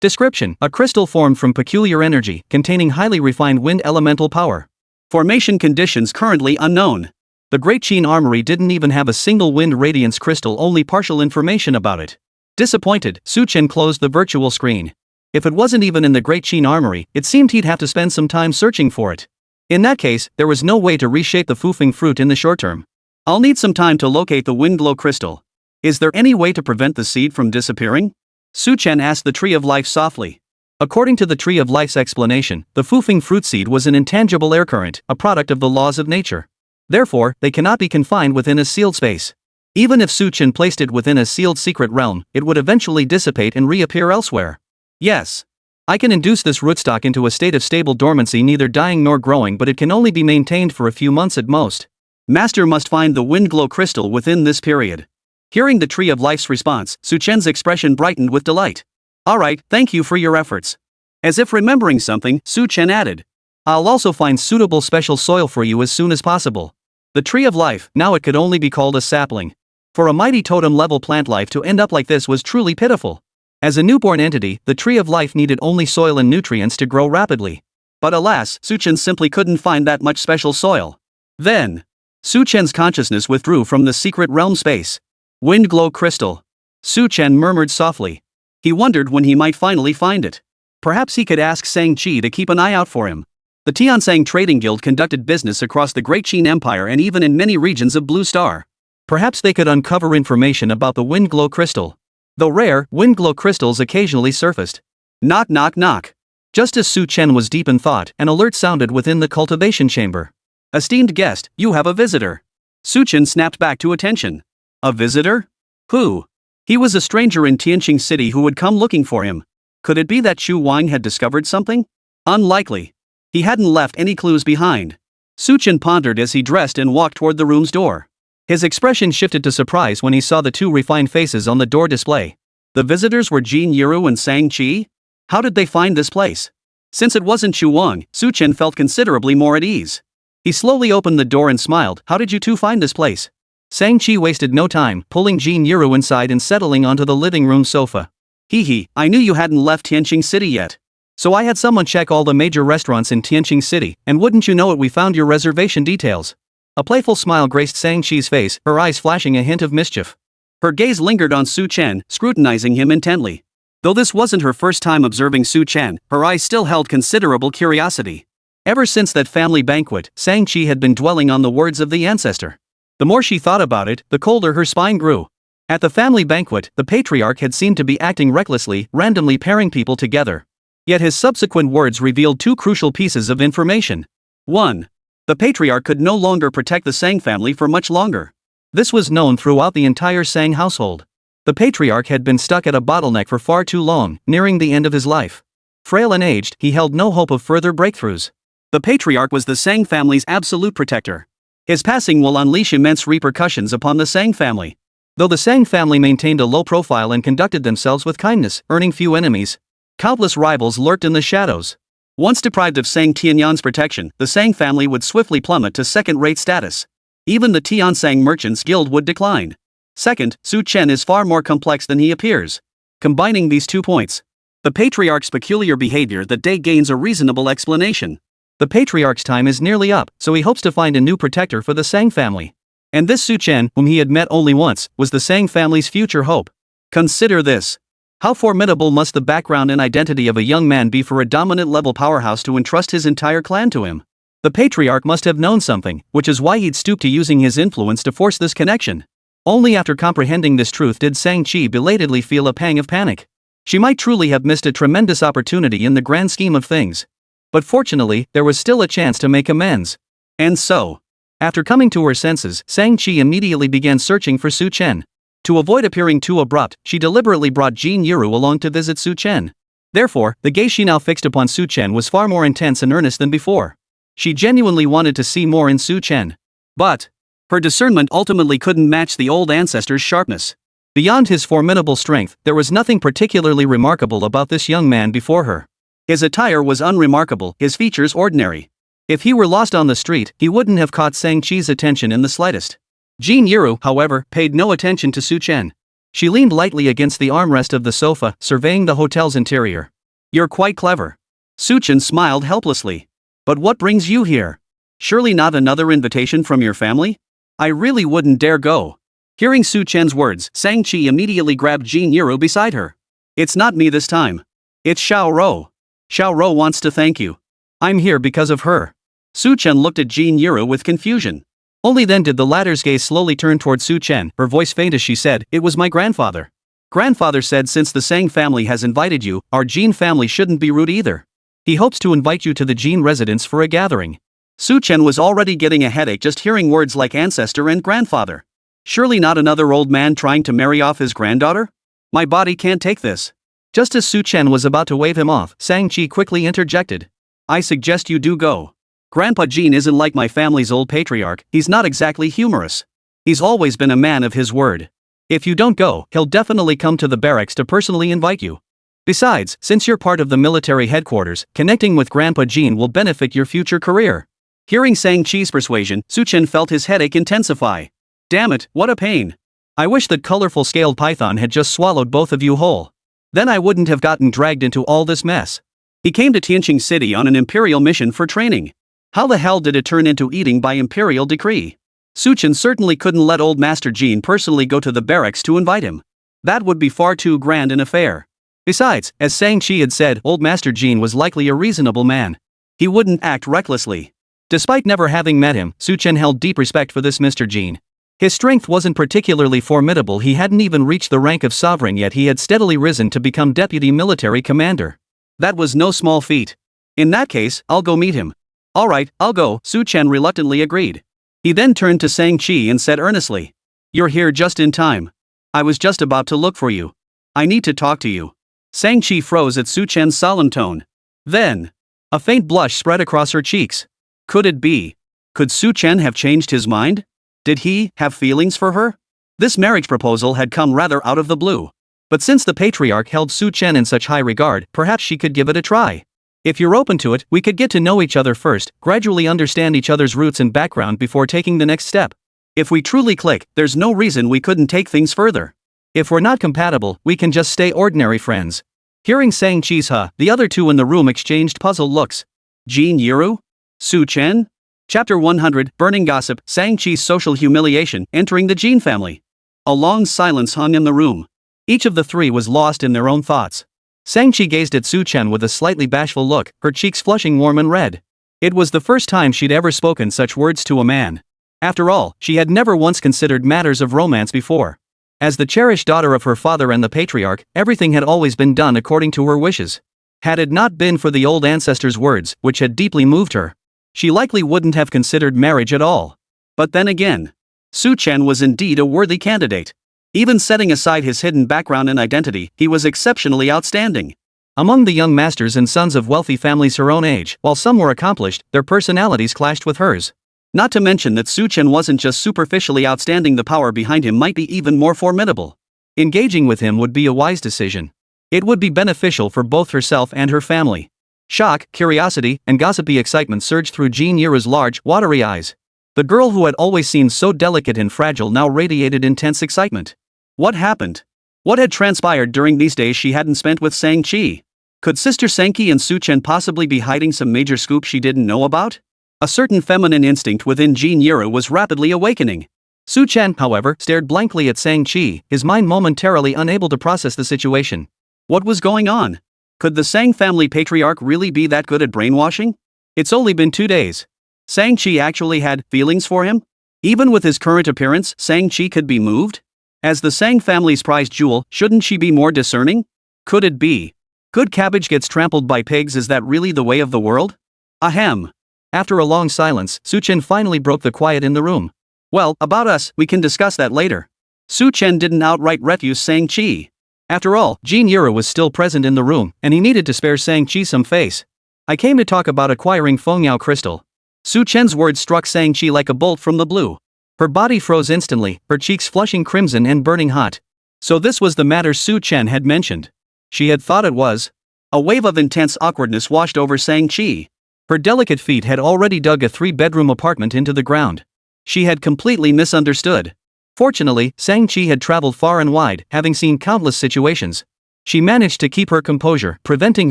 Description, a crystal formed from peculiar energy, containing highly refined wind elemental power. Formation conditions currently unknown. The Great Qin Armory didn't even have a single wind radiance crystal, only partial information about it. Disappointed, Chen closed the virtual screen. If it wasn't even in the Great Qin Armory, it seemed he'd have to spend some time searching for it. In that case, there was no way to reshape the fufeng fruit in the short term. I'll need some time to locate the wind glow crystal. Is there any way to prevent the seed from disappearing? Chen asked the Tree of Life softly. According to the Tree of Life's explanation, the fufeng fruit seed was an intangible air current, a product of the laws of nature. Therefore, they cannot be confined within a sealed space. Even if Chen placed it within a sealed secret realm, it would eventually dissipate and reappear elsewhere. Yes. I can induce this rootstock into a state of stable dormancy, neither dying nor growing, but it can only be maintained for a few months at most. Master must find the wind glow crystal within this period. Hearing the Tree of Life's response, Chen's expression brightened with delight. Alright, thank you for your efforts. As if remembering something, Chen added. I'll also find suitable special soil for you as soon as possible. The Tree of Life, now it could only be called a sapling. For a mighty totem-level plant life to end up like this was truly pitiful. As a newborn entity, the Tree of Life needed only soil and nutrients to grow rapidly. But alas, Chen simply couldn't find that much special soil. Then, Chen's consciousness withdrew from the secret realm space. Wind glow crystal. Chen murmured softly. He wondered when he might finally find it. Perhaps he could ask Shang-Chi to keep an eye out for him. The Tiansang Trading Guild conducted business across the Great Qin Empire and even in many regions of Blue Star. Perhaps they could uncover information about the wind glow crystal. Though rare, wind glow crystals occasionally surfaced. Knock knock knock. Just as Chen was deep in thought, an alert sounded within the cultivation chamber. Esteemed guest, you have a visitor. Chen snapped back to attention. A visitor? Who? He was a stranger in Tianqing City who would come looking for him. Could it be that Chu Wang had discovered something? Unlikely. He hadn't left any clues behind. Chen pondered as he dressed and walked toward the room's door. His expression shifted to surprise when he saw the two refined faces on the door display. The visitors were Jin Yiru and Shang-Chi? How did they find this place? Since it wasn't Chu Wang, Chen felt considerably more at ease. He slowly opened the door and smiled. How did you two find this place? Shang-Chi wasted no time, pulling Jin Yiru inside and settling onto the living room sofa. Hee, I knew you hadn't left Tianqing City yet. So I had someone check all the major restaurants in Tianqing City, and wouldn't you know it, we found your reservation details. A playful smile graced Shang-Chi's face, her eyes flashing a hint of mischief. Her gaze lingered on Su Chen, scrutinizing him intently. Though this wasn't her first time observing Su Chen, her eyes still held considerable curiosity. Ever since that family banquet, Shang-Chi had been dwelling on the words of the ancestor. The more she thought about it, the colder her spine grew. At the family banquet, the patriarch had seemed to be acting recklessly, randomly pairing people together. Yet his subsequent words revealed two crucial pieces of information. 1. The patriarch could no longer protect the Sang family for much longer. This was known throughout the entire Sang household. The patriarch had been stuck at a bottleneck for far too long, nearing the end of his life. Frail and aged, he held no hope of further breakthroughs. The patriarch was the Sang family's absolute protector. His passing will unleash immense repercussions upon the Sang family. Though the Sang family maintained a low profile and conducted themselves with kindness, earning few enemies, countless rivals lurked in the shadows. Once deprived of Sang Tianyang's protection, the Sang family would swiftly plummet to second-rate status. Even the Tiansang Merchants Guild would decline. Second, Su Chen is far more complex than he appears. Combining these 2 points, the patriarch's peculiar behavior that day gains a reasonable explanation. The patriarch's time is nearly up, so he hopes to find a new protector for the Sang family. And this Su Chen, whom he had met only once, was the Sang family's future hope. Consider this. How formidable must the background and identity of a young man be for a dominant-level powerhouse to entrust his entire clan to him? The patriarch must have known something, which is why he'd stooped to using his influence to force this connection. Only after comprehending this truth did Shang-Chi belatedly feel a pang of panic. She might truly have missed a tremendous opportunity in the grand scheme of things. But fortunately, there was still a chance to make amends. And so, after coming to her senses, Shang-Chi immediately began searching for Su Chen. To avoid appearing too abrupt, she deliberately brought Jin Yiru along to visit Su Chen. Therefore, the gaze she now fixed upon Su Chen was far more intense and earnest than before. She genuinely wanted to see more in Su Chen. But her discernment ultimately couldn't match the old ancestor's sharpness. Beyond his formidable strength, there was nothing particularly remarkable about this young man before her. His attire was unremarkable, his features ordinary. If he were lost on the street, he wouldn't have caught Shang-Chi's attention in the slightest. Jin Yiru, however, paid no attention to Su Chen. She leaned lightly against the armrest of the sofa, surveying the hotel's interior. "You're quite clever." Su Chen smiled helplessly. "But what brings you here? Surely not another invitation from your family? I really wouldn't dare go." Hearing Su Chen's words, Shang-Chi immediately grabbed Jin Yiru beside her. "It's not me this time. It's Xiao Rou. Xiao Rou wants to thank you. I'm here because of her." Su Chen looked at Jin Yiru with confusion. Only then did the latter's gaze slowly turn toward Su Chen, her voice faint as she said, "It was my grandfather. Grandfather said since the Sang family has invited you, our Jin family shouldn't be rude either. He hopes to invite you to the Jin residence for a gathering." Su Chen was already getting a headache just hearing words like ancestor and grandfather. Surely not another old man trying to marry off his granddaughter? My body can't take this. Just as Su Chen was about to wave him off, Shang-Chi quickly interjected. "I suggest you do go. Grandpa Jin isn't like my family's old patriarch, he's not exactly humorous. He's always been a man of his word. If you don't go, he'll definitely come to the barracks to personally invite you. Besides, since you're part of the military headquarters, connecting with Grandpa Jin will benefit your future career." Hearing Shang-Chi's persuasion, Su Chen felt his headache intensify. Damn it, what a pain. I wish that colorful scaled python had just swallowed both of you whole. Then I wouldn't have gotten dragged into all this mess. He came to Tianqing City on an imperial mission for training. How the hell did it turn into eating by imperial decree? Su Chen certainly couldn't let old Master Jin personally go to the barracks to invite him. That would be far too grand an affair. Besides, as Shang-Chi had said, old Master Jin was likely a reasonable man. He wouldn't act recklessly. Despite never having met him, Su Chen held deep respect for this Mr. Jin. His strength wasn't particularly formidable, he hadn't even reached the rank of sovereign yet he had steadily risen to become deputy military commander. That was no small feat. In that case, I'll go meet him. Alright, I'll go, Su Chen reluctantly agreed. He then turned to Shang-Chi and said earnestly. You're here just in time. I was just about to look for you. I need to talk to you. Shang-Chi froze at Su Chen's solemn tone. Then, a faint blush spread across her cheeks. Could it be? Could Su Chen have changed his mind? Did he have feelings for her? This marriage proposal had come rather out of the blue. But since the patriarch held Su Chen in such high regard, perhaps she could give it a try. If you're open to it, we could get to know each other first, gradually understand each other's roots and background before taking the next step. If we truly click, there's no reason we couldn't take things further. If we're not compatible, we can just stay ordinary friends. Hearing Shang-Chi's the other two in the room exchanged puzzled looks. Jin Yiru? Su Chen? Chapter 100, Burning Gossip, Shang-Chi's social humiliation, entering the Jin family. A long silence hung in the room. Each of the three was lost in their own thoughts. Sang-chi gazed at Su-chen with a slightly bashful look, her cheeks flushing warm and red. It was the first time she'd ever spoken such words to a man. After all, she had never once considered matters of romance before. As the cherished daughter of her father and the patriarch, everything had always been done according to her wishes. Had it not been for the old ancestors' words, which had deeply moved her, she likely wouldn't have considered marriage at all. But then again, Su-chen was indeed a worthy candidate. Even setting aside his hidden background and identity, he was exceptionally outstanding. Among the young masters and sons of wealthy families her own age, while some were accomplished, their personalities clashed with hers. Not to mention that Su-chen wasn't just superficially outstanding, the power behind him might be even more formidable. Engaging with him would be a wise decision. It would be beneficial for both herself and her family. Shock, curiosity, and gossipy excitement surged through Jin Yura's large, watery eyes. The girl who had always seemed so delicate and fragile now radiated intense excitement. What happened? What had transpired during these days she hadn't spent with Sang-chi? Could Sister Senki and Su-chen possibly be hiding some major scoop she didn't know about? A certain feminine instinct within Jin Yura was rapidly awakening. Su-chen, however, stared blankly at Sang-chi, his mind momentarily unable to process the situation. What was going on? Could the Sang family patriarch really be that good at brainwashing? It's only been 2 days. Sang-chi actually had feelings for him? Even with his current appearance, Sang-chi could be moved? As the Sang family's prized jewel, shouldn't she be more discerning? Could it be? Good cabbage gets trampled by pigs, is that really the way of the world? Ahem. After a long silence, Su-chen finally broke the quiet in the room. Well, about us, we can discuss that later. Su-chen didn't outright refuse Sang-chi. After all, Jin Yura was still present in the room, and he needed to spare Sang-chi some face. I came to talk about acquiring Fengyao crystal. Su-chen's words struck Sang-chi like a bolt from the blue. Her body froze instantly, her cheeks flushing crimson and burning hot. So this was the matter Su-chen had mentioned. She had thought it was. A wave of intense awkwardness washed over Sang-chi. Her delicate feet had already dug a 3-bedroom apartment into the ground. She had completely misunderstood. Fortunately, Sang-chi had traveled far and wide, having seen countless situations. She managed to keep her composure, preventing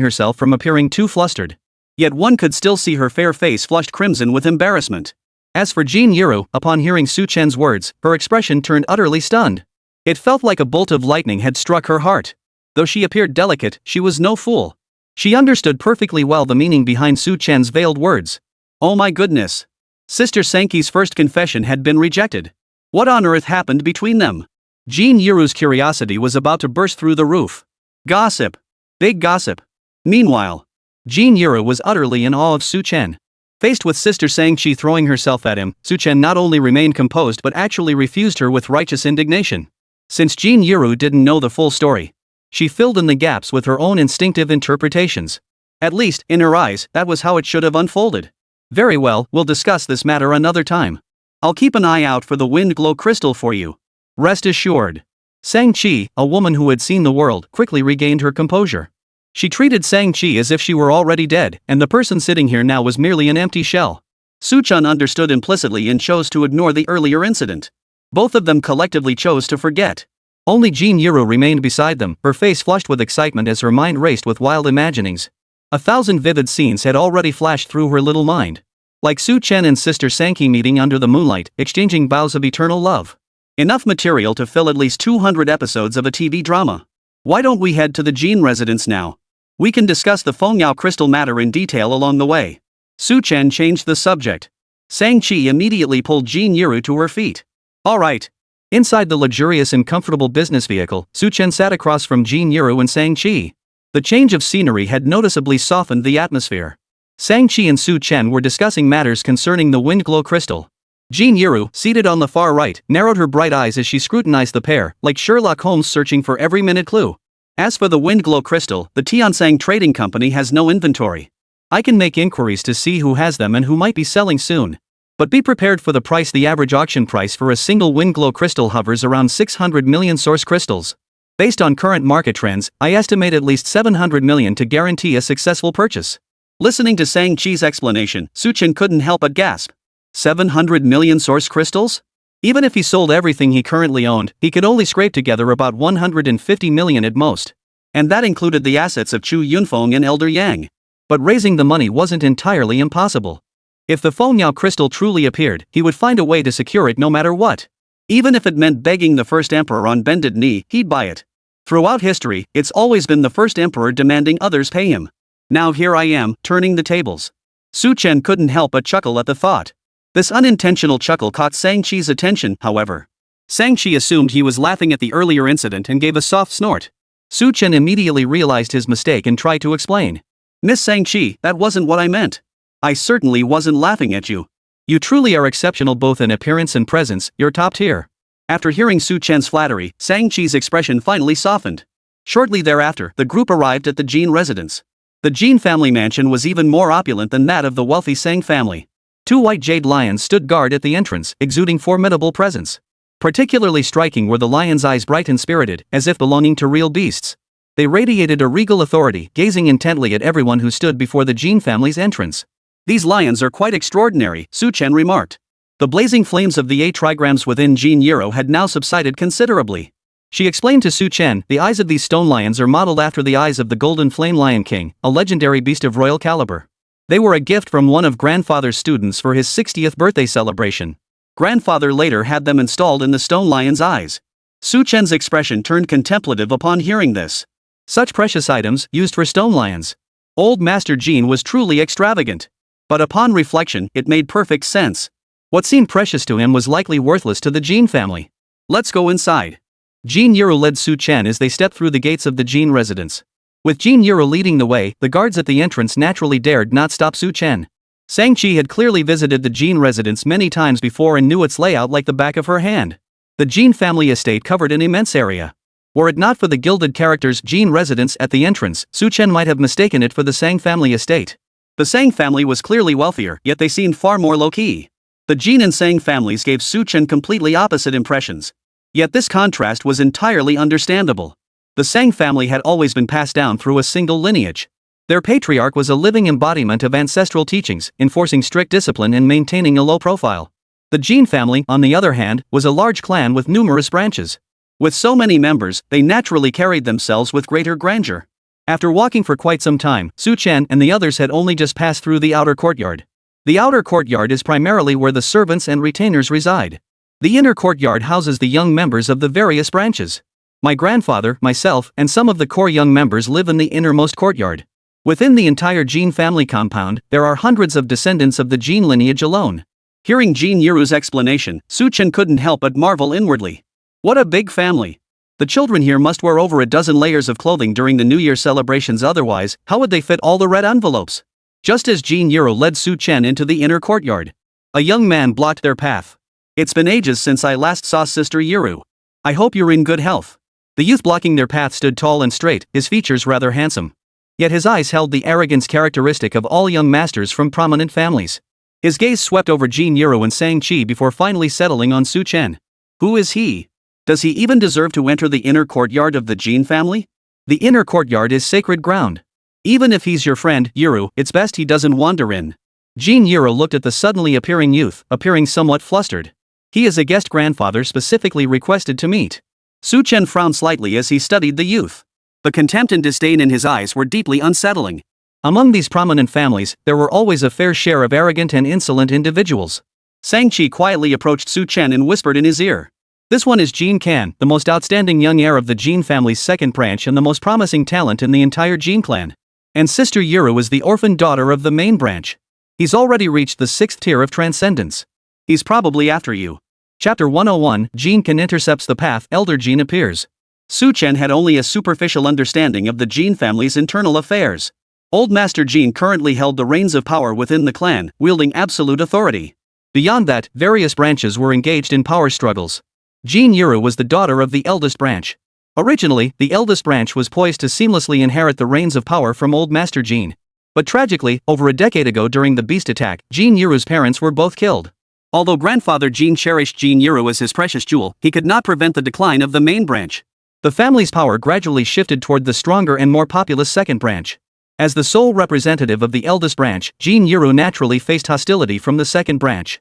herself from appearing too flustered. Yet one could still see her fair face flushed crimson with embarrassment. As for Jin Yura, upon hearing Su-chen's words, her expression turned utterly stunned. It felt like a bolt of lightning had struck her heart. Though she appeared delicate, she was no fool. She understood perfectly well the meaning behind Su-chen's veiled words. Oh my goodness. Sister Senki's first confession had been rejected. What on earth happened between them? Jin Yura's curiosity was about to burst through the roof. Gossip. Big gossip. Meanwhile, Jin Yura was utterly in awe of Su-chen. Faced with Sister Sang-chi throwing herself at him, Su-chen not only remained composed but actually refused her with righteous indignation. Since Jin Yura didn't know the full story, she filled in the gaps with her own instinctive interpretations. At least, in her eyes, that was how it should have unfolded. Very well, we'll discuss this matter another time. I'll keep an eye out for the wind glow crystal for you. Rest assured. Sang-chi, a woman who had seen the world, quickly regained her composure. She treated Sang-chi as if she were already dead, and the person sitting here now was merely an empty shell. Su-chen understood implicitly and chose to ignore the earlier incident. Both of them collectively chose to forget. Only Jin Yura remained beside them, her face flushed with excitement as her mind raced with wild imaginings. 1,000 vivid scenes had already flashed through her little mind. Like Su-chen and Sister Senki meeting under the moonlight, exchanging vows of eternal love. Enough material to fill at least 200 episodes of a TV drama. Why don't we head to the Jin residence now? We can discuss the Fengyao crystal matter in detail along the way. Su-chen changed the subject. Sang-chi immediately pulled Jin Yura to her feet. Alright. Inside the luxurious and comfortable business vehicle, Su-chen sat across from Jin Yura and Sang-chi. The change of scenery had noticeably softened the atmosphere. Sang-chi and Su-chen were discussing matters concerning the wind glow crystal. Jin Yura, seated on the far right, narrowed her bright eyes as she scrutinized the pair, like Sherlock Holmes searching for every minute clue. As for the wind glow crystal, the Tiansang Trading Company has no inventory. I can make inquiries to see who has them and who might be selling soon. But be prepared for the price. The average auction price for a single wind glow crystal hovers around 600 million source crystals. Based on current market trends, I estimate at least 700 million to guarantee a successful purchase. Listening to Sang-chi's explanation, Su-chen couldn't help but gasp. 700 million source crystals? Even if he sold everything he currently owned, he could only scrape together about 150 million at most. And that included the assets of Chu Yunfeng and Elder Yang. But raising the money wasn't entirely impossible. If the Fengyao crystal truly appeared, he would find a way to secure it no matter what. Even if it meant begging the first emperor on bended knee, he'd buy it. Throughout history, it's always been the first emperor demanding others pay him. Now here I am, turning the tables. Chen couldn't help but chuckle at the thought. This unintentional chuckle caught Shang-Chi's attention, however. Shang-Chi assumed he was laughing at the earlier incident and gave a soft snort. Chen immediately realized his mistake and tried to explain. Miss Shang-Chi, that wasn't what I meant. I certainly wasn't laughing at you. You truly are exceptional both in appearance and presence, you're top tier. After hearing Chen's flattery, Shang-Chi's expression finally softened. Shortly thereafter, the group arrived at the Jin residence. The Jin family mansion was even more opulent than that of the wealthy Sang family. 2 white jade lions stood guard at the entrance, exuding formidable presence. Particularly striking were the lions' eyes, bright and spirited, as if belonging to real beasts. They radiated a regal authority, gazing intently at everyone who stood before the Jin family's entrance. These lions are quite extraordinary, Chen remarked. The blazing flames of the 8 trigrams within Jin Yiro had now subsided considerably. She explained to Chen, the eyes of these stone lions are modeled after the eyes of the Golden Flame Lion King, a legendary beast of royal caliber. They were a gift from one of grandfather's students for his 60th birthday celebration. Grandfather later had them installed in the stone lion's eyes. Chen's expression turned contemplative upon hearing this. Such precious items, used for stone lions. Old Master Jin was truly extravagant. But upon reflection, it made perfect sense. What seemed precious to him was likely worthless to the Jin family. Let's go inside. Jin Yiro led Chen as they stepped through the gates of the Jin residence. With Jin Yiro leading the way, the guards at the entrance naturally dared not stop Chen. Shang-Chi had clearly visited the Jin residence many times before and knew its layout like the back of her hand. The Jin family estate covered an immense area. Were it not for the gilded characters Jin residence at the entrance, Chen might have mistaken it for the Sang family estate. The Sang family was clearly wealthier, yet they seemed far more low-key. The Jin and Sang families gave Chen completely opposite impressions. Yet this contrast was entirely understandable. The Sang family had always been passed down through a single lineage. Their patriarch was a living embodiment of ancestral teachings, enforcing strict discipline and maintaining a low profile. The Jin family, on the other hand, was a large clan with numerous branches. With so many members, they naturally carried themselves with greater grandeur. After walking for quite some time, Chen and the others had only just passed through the outer courtyard. The outer courtyard is primarily where the servants and retainers reside. The inner courtyard houses the young members of the various branches. My grandfather, myself, and some of the core young members live in the innermost courtyard. Within the entire Jin family compound, there are hundreds of descendants of the Jin lineage alone. Hearing Jin Yiru's explanation, Chen couldn't help but marvel inwardly. What a big family. The children here must wear over a dozen layers of clothing during the New Year celebrations, otherwise, how would they fit all the red envelopes? Just as Jin Yiro led Chen into the inner courtyard, a young man blocked their path. It's been ages since I last saw Sister Yiru. I hope you're in good health. The youth blocking their path stood tall and straight, his features rather handsome. Yet his eyes held the arrogance characteristic of all young masters from prominent families. His gaze swept over Jin Yiro and Shang-Chi before finally settling on Chen. Who is he? Does he even deserve to enter the inner courtyard of the Jin family? The inner courtyard is sacred ground. Even if he's your friend, Yiru, it's best he doesn't wander in. Jin Yiro looked at the suddenly appearing youth, appearing somewhat flustered. He is a guest grandfather specifically requested to meet. Chen frowned slightly as he studied the youth. The contempt and disdain in his eyes were deeply unsettling. Among these prominent families, there were always a fair share of arrogant and insolent individuals. Shang-Chi quietly approached Chen and whispered in his ear. This one is Jin Kan, the most outstanding young heir of the Jin family's second branch and the most promising talent in the entire Jin clan. And Sister Yiru is the orphan daughter of the main branch. He's already reached the 6th tier of transcendence. He's probably after you. Chapter 101, Jin Kan intercepts the path, Elder Jin appears. Chen had only a superficial understanding of the Jin family's internal affairs. Old Master Jin currently held the reins of power within the clan, wielding absolute authority. Beyond that, various branches were engaged in power struggles. Jin Yiru was the daughter of the eldest branch. Originally, the eldest branch was poised to seamlessly inherit the reins of power from Old Master Jin. But tragically, over a decade ago during the beast attack, Jin Yiru's parents were both killed. Although grandfather Jin cherished Jin Yiru as his precious jewel, he could not prevent the decline of the main branch. The family's power gradually shifted toward the stronger and more populous second branch. As the sole representative of the eldest branch, Jin Yiru naturally faced hostility from the second branch.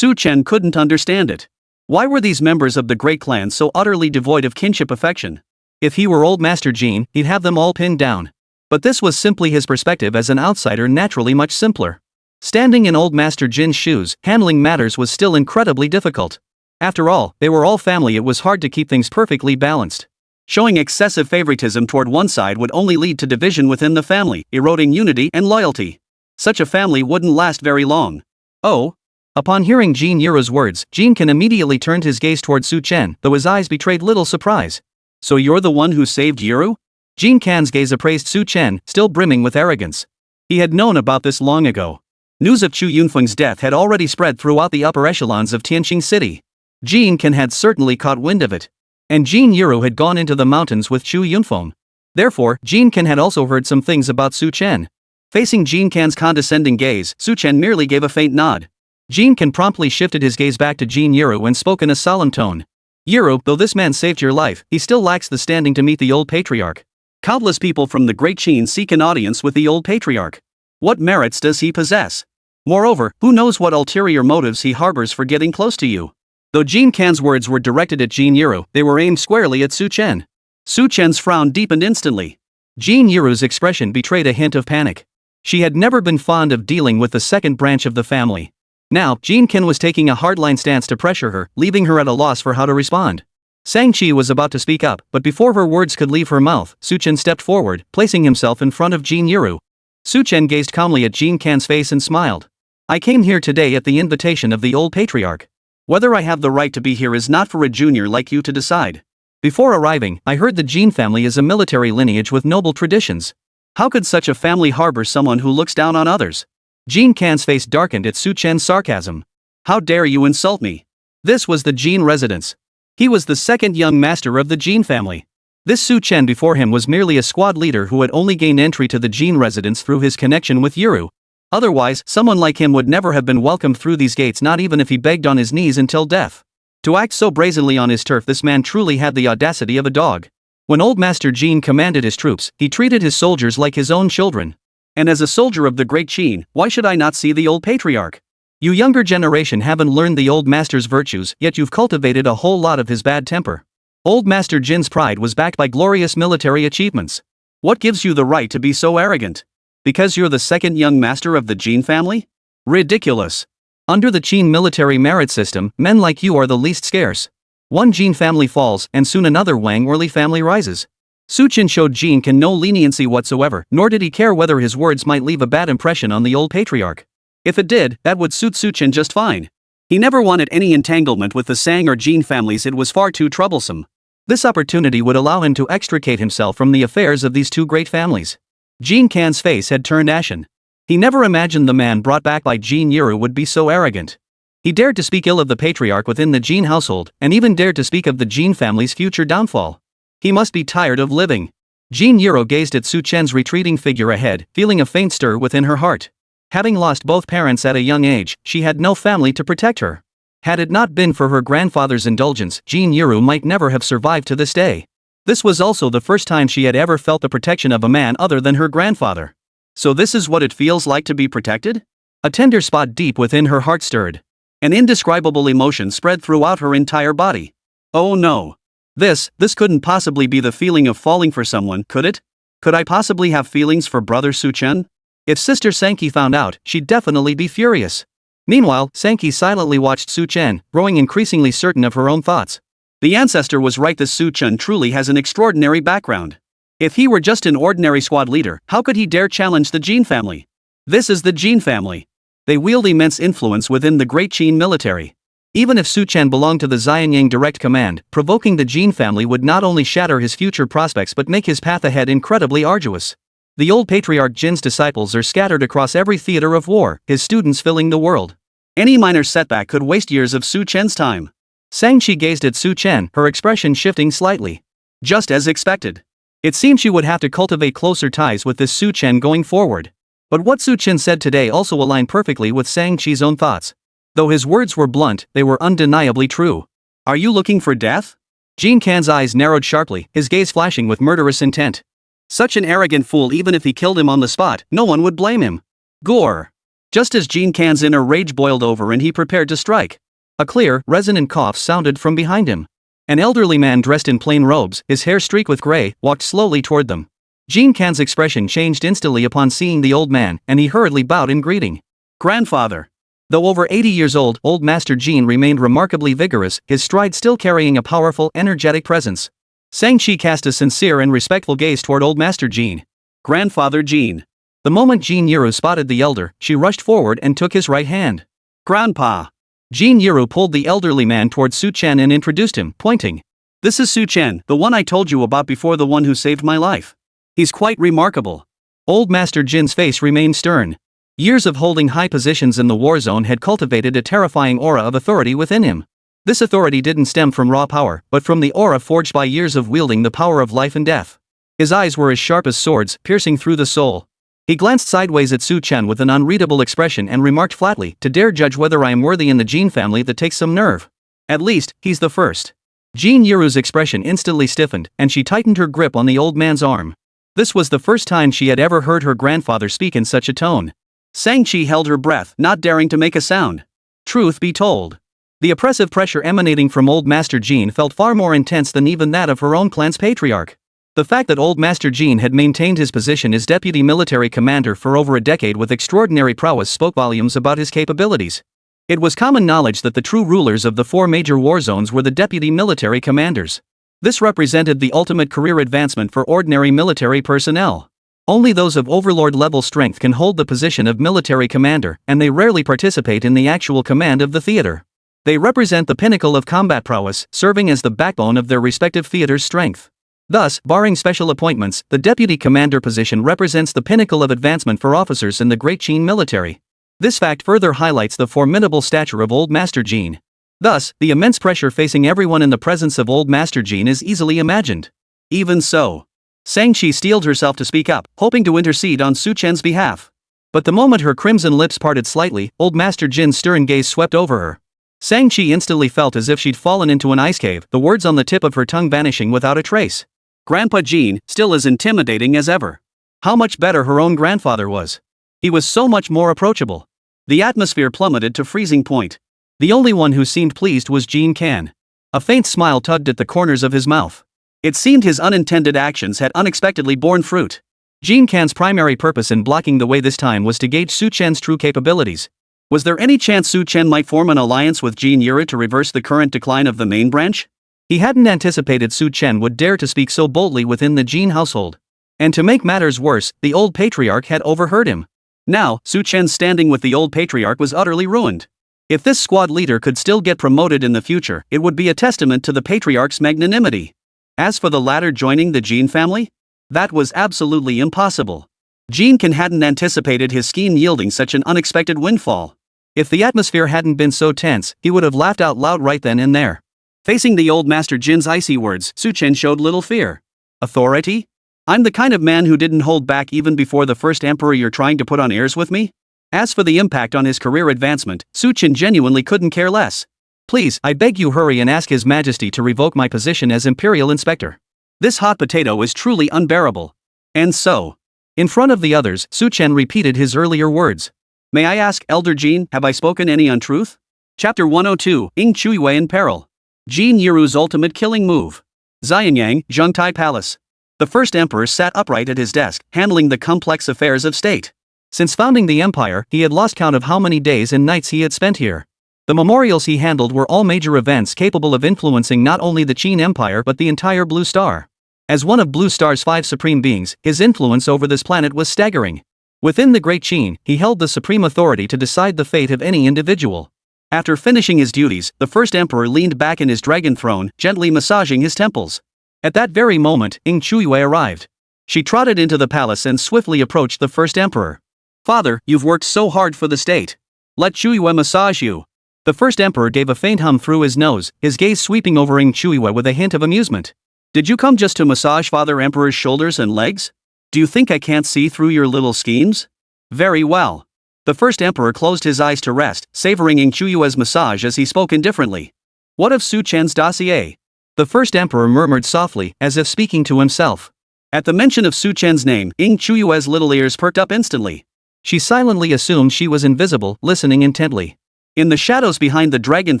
Chen couldn't understand it. Why were these members of the great clan so utterly devoid of kinship affection? If he were Old Master Jin, he'd have them all pinned down. But this was simply his perspective as an outsider, naturally much simpler. Standing in Old Master Jin's shoes, handling matters was still incredibly difficult. After all, they were all family. It was hard to keep things perfectly balanced. Showing excessive favoritism toward one side would only lead to division within the family, eroding unity and loyalty. Such a family wouldn't last very long. Oh. Upon hearing Jin Yuru's words, Jin-kan immediately turned his gaze toward Su-chen, though his eyes betrayed little surprise. So you're the one who saved Yuru? Jin-kan's gaze appraised Su-chen, still brimming with arrogance. He had known about this long ago. News of Chu Yunfeng's death had already spread throughout the upper echelons of Tianqing City. Jin-kan had certainly caught wind of it. And Jin Yuru had gone into the mountains with Chu Yunfeng. Therefore, Jin-kan had also heard some things about Su-chen. Facing Jin-kan's condescending gaze, Su-chen merely gave a faint nod. Jin-kan promptly shifted his gaze back to Jin Yuru and spoke in a solemn tone. Yuru, though this man saved your life, he still lacks the standing to meet the old patriarch. Countless people from the Great Qin seek an audience with the old patriarch. What merits does he possess? Moreover, who knows what ulterior motives he harbors for getting close to you? Though Jin-kan's words were directed at Jin Yuru, they were aimed squarely at Su-chen. Su-chen's frown deepened instantly. Jin Yuru's expression betrayed a hint of panic. She had never been fond of dealing with the second branch of the family. Now, Jin-kan was taking a hardline stance to pressure her, leaving her at a loss for how to respond. Sang-chi was about to speak up, but before her words could leave her mouth, Su-chen stepped forward, placing himself in front of Jin Yuru. Su-chen gazed calmly at Jin-kan's face and smiled. I came here today at the invitation of the old patriarch. Whether I have the right to be here is not for a junior like you to decide. Before arriving, I heard the Jin family is a military lineage with noble traditions. How could such a family harbor someone who looks down on others? Jin-kan's face darkened at Su-chen's sarcasm. How dare you insult me? This was the Jin residence. He was the second young master of the Jin family. This Su-chen before him was merely a squad leader who had only gained entry to the Jin residence through his connection with Yuru. Otherwise, someone like him would never have been welcomed through these gates, not even if he begged on his knees until death. To act so brazenly on his turf, this man truly had the audacity of a dog. When Old Master Jin commanded his troops, he treated his soldiers like his own children. And as a soldier of the Great Qin, why should I not see the old patriarch? You younger generation haven't learned the old master's virtues, yet you've cultivated a whole lot of his bad temper. Old Master Jin's pride was backed by glorious military achievements. What gives you the right to be so arrogant? Because you're the second young master of the Jin family? Ridiculous. Under the Qin military merit system, men like you are the least scarce. One Jin family falls, and soon another Wang Worley family rises. Su-chen showed Jin-kan no leniency whatsoever, nor did he care whether his words might leave a bad impression on the old patriarch. If it did, that would suit Su-chen just fine. He never wanted any entanglement with the Sang or Jin families, it was far too troublesome. This opportunity would allow him to extricate himself from the affairs of these two great families. Jin-kan's face had turned ashen. He never imagined the man brought back by Jin Yuru would be so arrogant. He dared to speak ill of the patriarch within the Jin household, and even dared to speak of the Jin family's future downfall. He must be tired of living. Jin Yuru gazed at Su-chen's retreating figure ahead, feeling a faint stir within her heart. Having lost both parents at a young age, she had no family to protect her. Had it not been for her grandfather's indulgence, Jin Yuru might never have survived to this day. This was also the first time she had ever felt the protection of a man other than her grandfather. So this is what it feels like to be protected? A tender spot deep within her heart stirred. An indescribable emotion spread throughout her entire body. Oh no. This couldn't possibly be the feeling of falling for someone, could it? Could I possibly have feelings for brother Su-chen? If Sister Sankey found out, she'd definitely be furious. Meanwhile, Sankey silently watched Su-chen, growing increasingly certain of her own thoughts. The ancestor was right, this Su-chen truly has an extraordinary background. If he were just an ordinary squad leader, how could he dare challenge the Jin family? This is the Jin family. They wield immense influence within the Great Qin military. Even if Su-chen belonged to the Xianyang direct command, provoking the Jin family would not only shatter his future prospects but make his path ahead incredibly arduous. The old patriarch Jin's disciples are scattered across every theater of war, his students filling the world. Any minor setback could waste years of Su-chen's time. Sang-chi gazed at Su-chen, her expression shifting slightly. Just as expected. It seemed she would have to cultivate closer ties with this Su-chen going forward. But what Su-chen said today also aligned perfectly with Sang-chi's own thoughts. Though his words were blunt, they were undeniably true. Are you looking for death? Jin-kan's eyes narrowed sharply, his gaze flashing with murderous intent. Such an arrogant fool, even if he killed him on the spot, no one would blame him. Gore. Just as Jin-kan's inner rage boiled over and he prepared to strike. A clear, resonant cough sounded from behind him. An elderly man dressed in plain robes, his hair streaked with gray, walked slowly toward them. Jin-kan's expression changed instantly upon seeing the old man, and he hurriedly bowed in greeting. Grandfather. Though over 80 years old Master Jin remained remarkably vigorous, his stride still carrying a powerful, energetic presence. Shang-Chi cast a sincere and respectful gaze toward old Master Jin. Grandfather Jin. The moment Jin Yiru spotted the elder, she rushed forward and took his right hand. Grandpa. Jin Yiru pulled the elderly man toward Su Chen and introduced him, pointing. This is Su Chen, the one I told you about before, the one who saved my life. He's quite remarkable. Old Master Jin's face remained stern. Years of holding high positions in the war zone had cultivated a terrifying aura of authority within him. This authority didn't stem from raw power, but from the aura forged by years of wielding the power of life and death. His eyes were as sharp as swords, piercing through the soul. He glanced sideways at Su Chen with an unreadable expression and remarked flatly, to dare judge whether I am worthy in the Jin family that takes some nerve. At least, he's the first. Jin Yiru's expression instantly stiffened, and she tightened her grip on the old man's arm. This was the first time she had ever heard her grandfather speak in such a tone. Shang-Chi held her breath, not daring to make a sound. Truth be told, the oppressive pressure emanating from old Master Jin felt far more intense than even that of her own clan's patriarch. The fact that old Master Jin had maintained his position as deputy military commander for over a decade with extraordinary prowess spoke volumes about his capabilities. It was common knowledge that the true rulers of the 4 major war zones were the deputy military commanders. This represented the ultimate career advancement for ordinary military personnel. Only those of overlord-level strength can hold the position of military commander, and they rarely participate in the actual command of the theater. They represent the pinnacle of combat prowess, serving as the backbone of their respective theater's strength. Thus, barring special appointments, the deputy commander position represents the pinnacle of advancement for officers in the Great Qin military. This fact further highlights the formidable stature of old Master Jin. Thus, the immense pressure facing everyone in the presence of old Master Jin is easily imagined. Even so, Shang-Chi steeled herself to speak up, hoping to intercede on Su Chen's behalf. But the moment her crimson lips parted slightly, old Master Jin's stern gaze swept over her. Shang-Chi instantly felt as if she'd fallen into an ice cave, the words on the tip of her tongue vanishing without a trace. Grandpa Jin, still as intimidating as ever. How much better her own grandfather was. He was so much more approachable. The atmosphere plummeted to freezing point. The only one who seemed pleased was Jin Kan. A faint smile tugged at the corners of his mouth. It seemed his unintended actions had unexpectedly borne fruit. Jin Kan's primary purpose in blocking the way this time was to gauge Su Chen's true capabilities. Was there any chance Su Chen might form an alliance with Jin Yiru to reverse the current decline of the main branch? He hadn't anticipated Su Chen would dare to speak so boldly within the Jin household. And to make matters worse, the old patriarch had overheard him. Now, Su Chen's standing with the old patriarch was utterly ruined. If this squad leader could still get promoted in the future, it would be a testament to the patriarch's magnanimity. As for the latter joining the Jin family, that was absolutely impossible. Jin Kan hadn't anticipated his scheme yielding such an unexpected windfall. If the atmosphere hadn't been so tense, he would have laughed out loud right then and there. Facing the old Master Jin's icy words, Su Chen showed little fear. Authority? I'm the kind of man who didn't hold back even before the first emperor you're trying to put on airs with me? As for the impact on his career advancement, Su Chen genuinely couldn't care less. Please, I beg you hurry and ask His Majesty to revoke my position as Imperial Inspector. This hot potato is truly unbearable. And so, in front of the others, Su Chen repeated his earlier words. May I ask, Elder Jin, have I spoken any untruth? Chapter 102, Ing Chuiwei in Peril. Jin Yiru's ultimate killing move. Xianyang, Zhengtai Palace. The first emperor sat upright at his desk, handling the complex affairs of state. Since founding the empire, he had lost count of how many days and nights he had spent here. The memorials he handled were all major events capable of influencing not only the Qin Empire but the entire Blue Star. As one of Blue Star's 5 supreme beings, his influence over this planet was staggering. Within the Great Qin, he held the supreme authority to decide the fate of any individual. After finishing his duties, the first emperor leaned back in his dragon throne, gently massaging his temples. At that very moment, Ing Chuiwei arrived. She trotted into the palace and swiftly approached the first emperor. Father, you've worked so hard for the state. Let Chuiwei massage you. The first emperor gave a faint hum through his nose, his gaze sweeping over Ing Chuiwei with a hint of amusement. Did you come just to massage Father Emperor's shoulders and legs? Do you think I can't see through your little schemes? Very well. The first emperor closed his eyes to rest, savoring Ing Chuiwei's massage as he spoke indifferently. What of Su Chen's dossier? The first emperor murmured softly, as if speaking to himself. At the mention of Su Chen's name, Ing Chuiwei's little ears perked up instantly. She silently assumed she was invisible, listening intently. In the shadows behind the dragon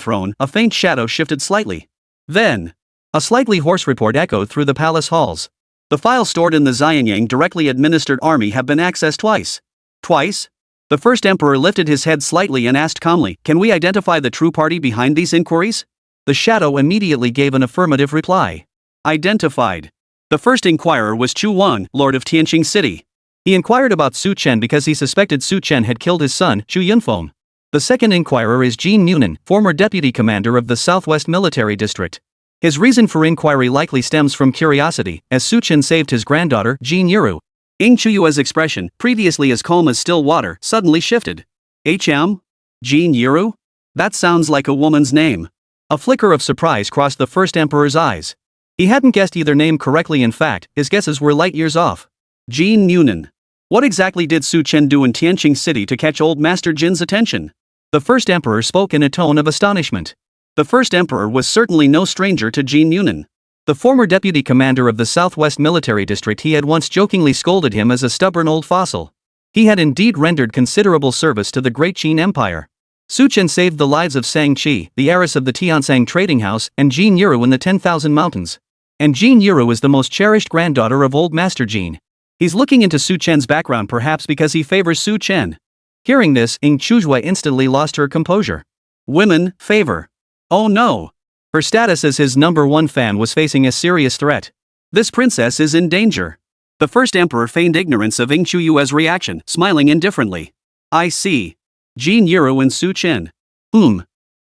throne, a faint shadow shifted slightly. Then, a slightly hoarse report echoed through the palace halls. The files stored in the Xianyang directly administered army have been accessed twice. Twice? The first emperor lifted his head slightly and asked calmly, "Can we identify the true party behind these inquiries?" The shadow immediately gave an affirmative reply. Identified. The first inquirer was Chu Wang, lord of Tianqing City. He inquired about Su Chen because he suspected Su Chen had killed his son, Chu Yunfeng. The second inquirer is Jin Yunan, former deputy commander of the Southwest Military District. His reason for inquiry likely stems from curiosity, as Su Chen saved his granddaughter, Jin Yuru. Ing Chuyue's expression, previously as calm as still water, suddenly shifted. HM? Jin Yuru? That sounds like a woman's name. A flicker of surprise crossed the first emperor's eyes. He hadn't guessed either name correctly. In fact, his guesses were light years off. Jin Yunan. What exactly did Su Chen do in Tianqing City to catch old Master Jin's attention? The first emperor spoke in a tone of astonishment. The first emperor was certainly no stranger to Jin Yunan. The former deputy commander of the Southwest Military District, he had once jokingly scolded him as a stubborn old fossil. He had indeed rendered considerable service to the great Qin Empire. Su Chen saved the lives of Sang Qi, the heiress of the Tiansang trading house, and Jin Yuru in the 10,000 Mountains. And Jin Yuru is the most cherished granddaughter of old Master Jin. He's looking into Su Chen's background perhaps because he favors Su Chen. Hearing this, Ing Chuzhui instantly lost her composure. Women, favor. Oh no. Her status as his #1 fan was facing a serious threat. This princess is in danger. The first emperor feigned ignorance of Ing Chuyue's reaction, smiling indifferently. I see. Jin Yuru and Su Chen.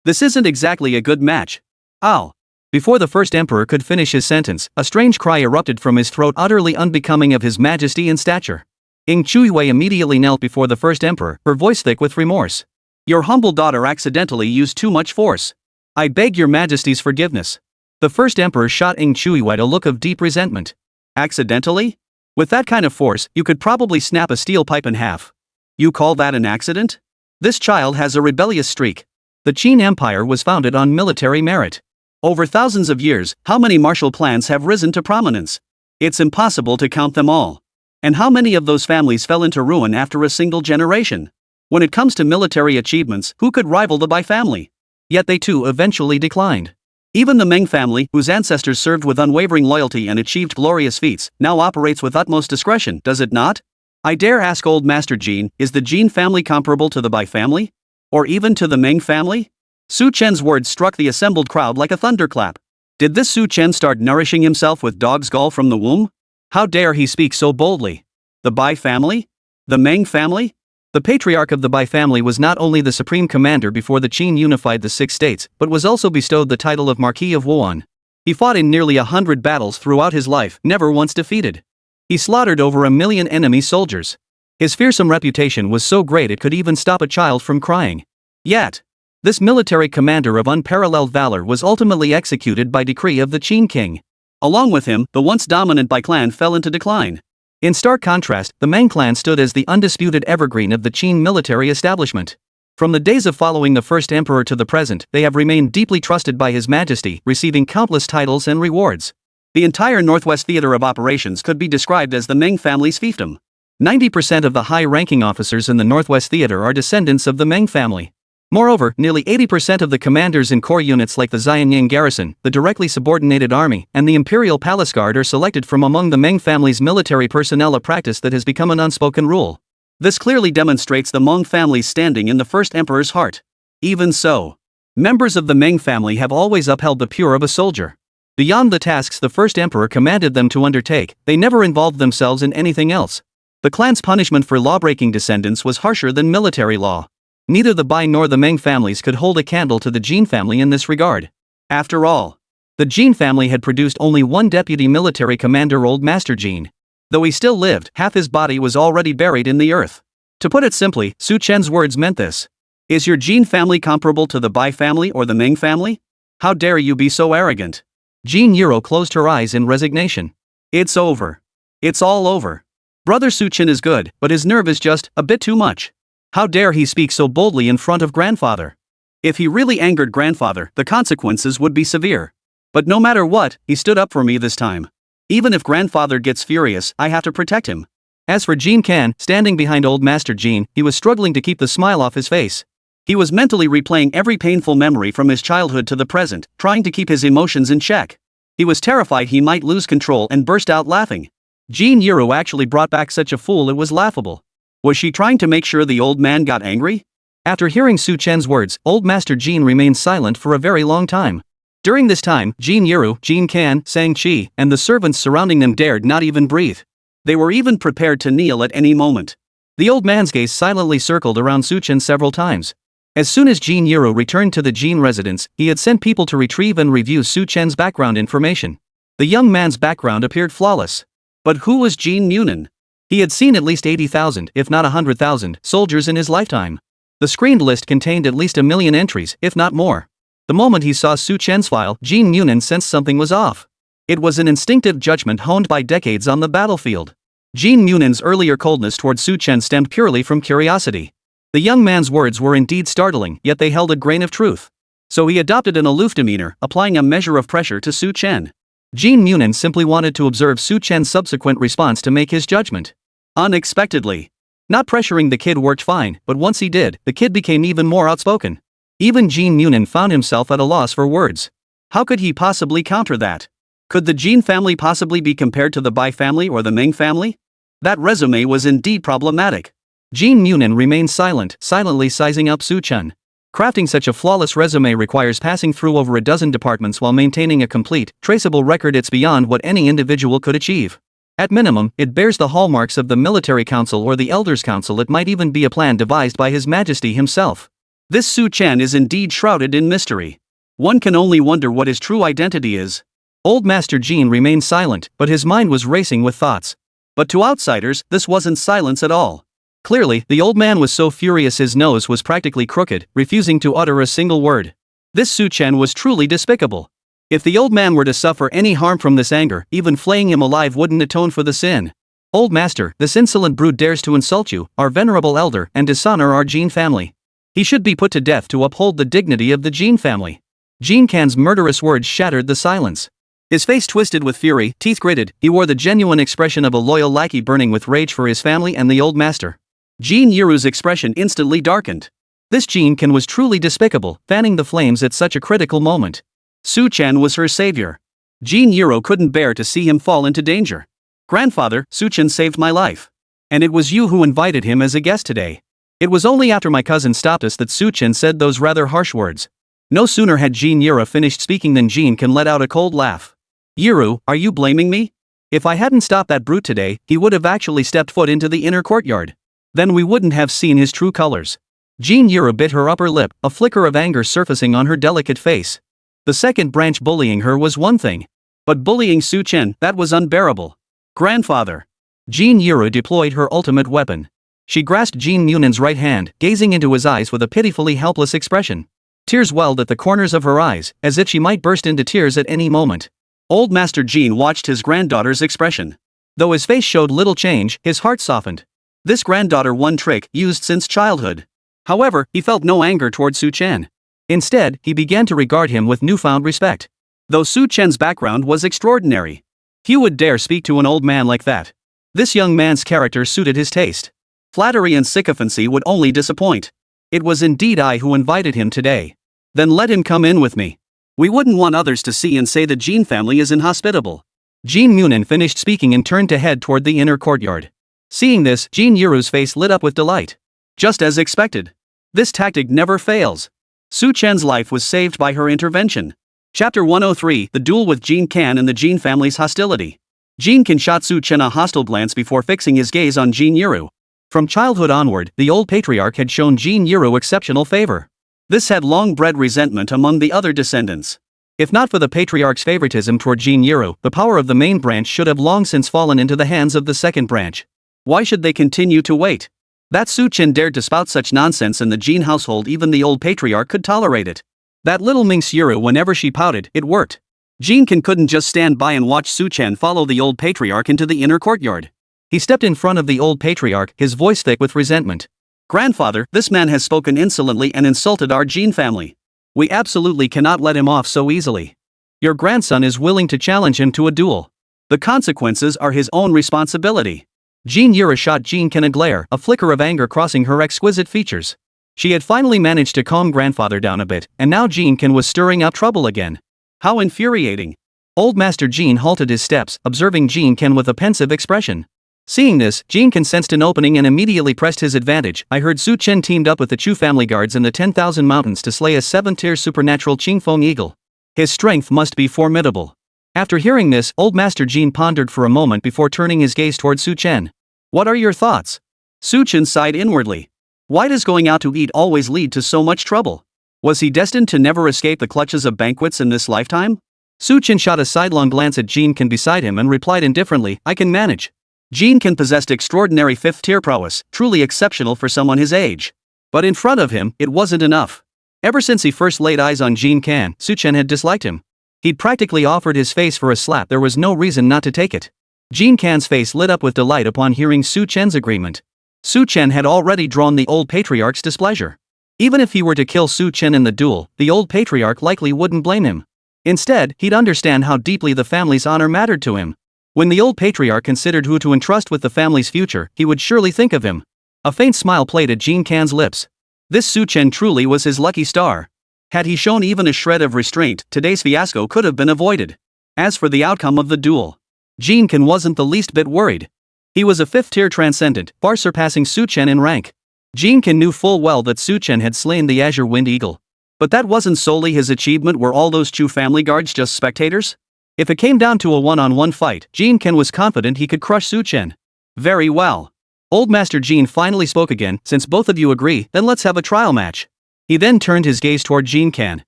This isn't exactly a good match. Ow. Before the first emperor could finish his sentence, a strange cry erupted from his throat, utterly unbecoming of his majesty and stature. Ing Chuyue immediately knelt before the first emperor, her voice thick with remorse. Your humble daughter accidentally used too much force. I beg your majesty's forgiveness. The first emperor shot Ing Chuyue a look of deep resentment. Accidentally? With that kind of force, you could probably snap a steel pipe in half. You call that an accident? This child has a rebellious streak. The Qin Empire was founded on military merit. Over thousands of years, how many martial plans have risen to prominence? It's impossible to count them all. And how many of those families fell into ruin after a single generation? When it comes to military achievements, who could rival the Bai family? Yet they too eventually declined. Even the Meng family, whose ancestors served with unwavering loyalty and achieved glorious feats, now operates with utmost discretion, does it not? I dare ask old Master Jin, is the Jin family comparable to the Bai family? Or even to the Meng family? Su Chen's words struck the assembled crowd like a thunderclap. Did this Su Chen start nourishing himself with dog's gall from the womb? How dare he speak so boldly? The Bai family? The Meng family? The patriarch of the Bai family was not only the supreme commander before the Qin unified the 6 states, but was also bestowed the title of Marquis of Wuan. He fought in nearly 100 battles throughout his life, never once defeated. He slaughtered over 1 million enemy soldiers. His fearsome reputation was so great it could even stop a child from crying. Yet, this military commander of unparalleled valor was ultimately executed by decree of the Qin king. Along with him, the once dominant Bai clan fell into decline. In stark contrast, the Meng clan stood as the undisputed evergreen of the Qin military establishment. From the days of following the first emperor to the present, they have remained deeply trusted by His Majesty, receiving countless titles and rewards. The entire Northwest Theater of Operations could be described as the Meng family's fiefdom. 90% of the high-ranking officers in the Northwest Theater are descendants of the Meng family. Moreover, nearly 80% of the commanders in core units like the Xianyang Garrison, the directly subordinated army, and the Imperial Palace Guard are selected from among the Meng family's military personnel, a practice that has become an unspoken rule. This clearly demonstrates the Meng family's standing in the first emperor's heart. Even so, members of the Meng family have always upheld the pure of a soldier. Beyond the tasks the first emperor commanded them to undertake, they never involved themselves in anything else. The clan's punishment for law-breaking descendants was harsher than military law. Neither the Bai nor the Meng families could hold a candle to the Jin family in this regard. After all, the Jin family had produced only one deputy military commander, old Master Jin. Though he still lived, half his body was already buried in the earth. To put it simply, Su Chen's words meant this. Is your Jin family comparable to the Bai family or the Meng family? How dare you be so arrogant? Jin Yuro closed her eyes in resignation. It's over. It's all over. Brother Su Chen is good, but his nerve is just a bit too much. How dare he speak so boldly in front of grandfather? If he really angered grandfather, the consequences would be severe. But no matter what, he stood up for me this time. Even if grandfather gets furious, I have to protect him. As for Jin Kan, standing behind old Master Jin, he was struggling to keep the smile off his face. He was mentally replaying every painful memory from his childhood to the present, trying to keep his emotions in check. He was terrified he might lose control and burst out laughing. Jin Yuro actually brought back such a fool it was laughable. Was she trying to make sure the old man got angry? After hearing Su Chen's words, Old Master Jean remained silent for a very long time. During this time, Jin Yiru, Jin Kan, Sang Chi, and the servants surrounding them dared not even breathe. They were even prepared to kneel at any moment. The old man's gaze silently circled around Su Chen several times. As soon as Jin Yiru returned to the Jin residence, he had sent people to retrieve and review Su Chen's background information. The young man's background appeared flawless. But who was Jin Yunan? He had seen at least 80,000, if not 100,000, soldiers in his lifetime. The screened list contained at least 1 million entries, if not more. The moment he saw Su Chen's file, Jin Yunan sensed something was off. It was an instinctive judgment honed by decades on the battlefield. Jin Yunan's earlier coldness toward Su Chen stemmed purely from curiosity. The young man's words were indeed startling, yet they held a grain of truth. So he adopted an aloof demeanor, applying a measure of pressure to Su Chen. Jin Yunan simply wanted to observe Su Chen's subsequent response to make his judgment. Unexpectedly. Not pressuring the kid worked fine, but once he did, the kid became even more outspoken. Even Jin Yunan found himself at a loss for words. How could he possibly counter that? Could the Jin family possibly be compared to the Bai family or the Ming family? That resume was indeed problematic. Jin Yunan remained silent, silently sizing up Su Chen. Crafting such a flawless resume requires passing through over a dozen departments while maintaining a complete, traceable record. It's beyond what any individual could achieve. At minimum, it bears the hallmarks of the military council or the elders' council. It might even be a plan devised by His Majesty himself. This Su Chen is indeed shrouded in mystery. One can only wonder what his true identity is. Old Master Jean remained silent, but his mind was racing with thoughts. But to outsiders, this wasn't silence at all. Clearly, the old man was so furious his nose was practically crooked, refusing to utter a single word. This Su Chen was truly despicable. If the old man were to suffer any harm from this anger, even flaying him alive wouldn't atone for the sin. Old Master, this insolent brute dares to insult you, our venerable elder, and dishonor our Jin family. He should be put to death to uphold the dignity of the Jin family. Jin Kan's murderous words shattered the silence. His face twisted with fury, teeth gritted, he wore the genuine expression of a loyal lackey burning with rage for his family and the old master. Jin Yiru's expression instantly darkened. This Jin Kan was truly despicable, fanning the flames at such a critical moment. Su Chen was her savior. Jin Yiru couldn't bear to see him fall into danger. Grandfather, Su Chen saved my life. And it was you who invited him as a guest today. It was only after my cousin stopped us that Su Chen said those rather harsh words. No sooner had Jin Yiru finished speaking than Jin Kan let out a cold laugh. Yiru, are you blaming me? If I hadn't stopped that brute today, he would have actually stepped foot into the inner courtyard. Then we wouldn't have seen his true colors. Jin Yiru bit her upper lip, a flicker of anger surfacing on her delicate face. The second branch bullying her was one thing. But bullying Su Chen, that was unbearable. Grandfather. Jin Yiru deployed her ultimate weapon. She grasped Jin Yunan's right hand, gazing into his eyes with a pitifully helpless expression. Tears welled at the corners of her eyes, as if she might burst into tears at any moment. Old Master Jin watched his granddaughter's expression. Though his face showed little change, his heart softened. This granddaughter one trick used since childhood. However, he felt no anger toward Su Chen. Instead, he began to regard him with newfound respect. Though Su Chen's background was extraordinary. Few would dare speak to an old man like that. This young man's character suited his taste. Flattery and sycophancy would only disappoint. It was indeed I who invited him today. Then let him come in with me. We wouldn't want others to see and say the Jin family is inhospitable. Jin Yunan finished speaking and turned to head toward the inner courtyard. Seeing this, Jin Yiru's face lit up with delight. Just as expected. This tactic never fails. Su Chen's life was saved by her intervention. Chapter 103, The Duel with Jin Kan and the Jin family's hostility. Jin Kan shot Su Chen a hostile glance before fixing his gaze on Jin Yiru. From childhood onward, the old patriarch had shown Jin Yiru exceptional favor. This had long bred resentment among the other descendants. If not for the patriarch's favoritism toward Jin Yiru, the power of the main branch should have long since fallen into the hands of the second branch. Why should they continue to wait? That Su Chen dared to spout such nonsense in the Jin household, even the old patriarch could tolerate it. That little minx Yiru, whenever she pouted, it worked. Jin Kan couldn't just stand by and watch Su Chen follow the old patriarch into the inner courtyard. He stepped in front of the old patriarch, his voice thick with resentment. Grandfather, this man has spoken insolently and insulted our Jin family. We absolutely cannot let him off so easily. Your grandson is willing to challenge him to a duel. The consequences are his own responsibility. Jin Yiru shot Jin Kan a glare, a flicker of anger crossing her exquisite features. She had finally managed to calm grandfather down a bit, and now Jin Kan was stirring up trouble again. How infuriating. Old Master Jin halted his steps, observing Jin Kan with a pensive expression. Seeing this, Jin Kan sensed an opening and immediately pressed his advantage. I heard Su Chen teamed up with the Chu family guards in the 10,000 mountains to slay a 7th-tier supernatural Qingfeng eagle. His strength must be formidable. After hearing this, Old Master Jin pondered for a moment before turning his gaze toward Su Chen. What are your thoughts? Su Chen sighed inwardly. Why does going out to eat always lead to so much trouble? Was he destined to never escape the clutches of banquets in this lifetime? Su Chen shot a sidelong glance at Jin Kan beside him and replied indifferently, I can manage. Jin Kan possessed extraordinary 5th-tier prowess, truly exceptional for someone his age. But in front of him, it wasn't enough. Ever since he first laid eyes on Jin Kan, Su Chen had disliked him. He'd practically offered his face for a slap. There was no reason not to take it. Jin Kan's face lit up with delight upon hearing Su Chen's agreement. Su Chen had already drawn the old patriarch's displeasure. Even if he were to kill Su Chen in the duel, the old patriarch likely wouldn't blame him. Instead, he'd understand how deeply the family's honor mattered to him. When the old patriarch considered who to entrust with the family's future, he would surely think of him. A faint smile played at Jin Kan's lips. This Su Chen truly was his lucky star. Had he shown even a shred of restraint, today's fiasco could have been avoided. As for the outcome of the duel, Jin Kan wasn't the least bit worried. He was a 5th-tier transcendent, far surpassing Su Chen in rank. Jin Kan knew full well that Su Chen had slain the Azure Wind Eagle. But that wasn't solely his achievement. Were all those Chu family guards just spectators? If it came down to a one-on-one fight, Jin Kan was confident he could crush Su Chen. Very well. Old Master Jin finally spoke again, since both of you agree, then let's have a trial match. He then turned his gaze toward Jin Kan.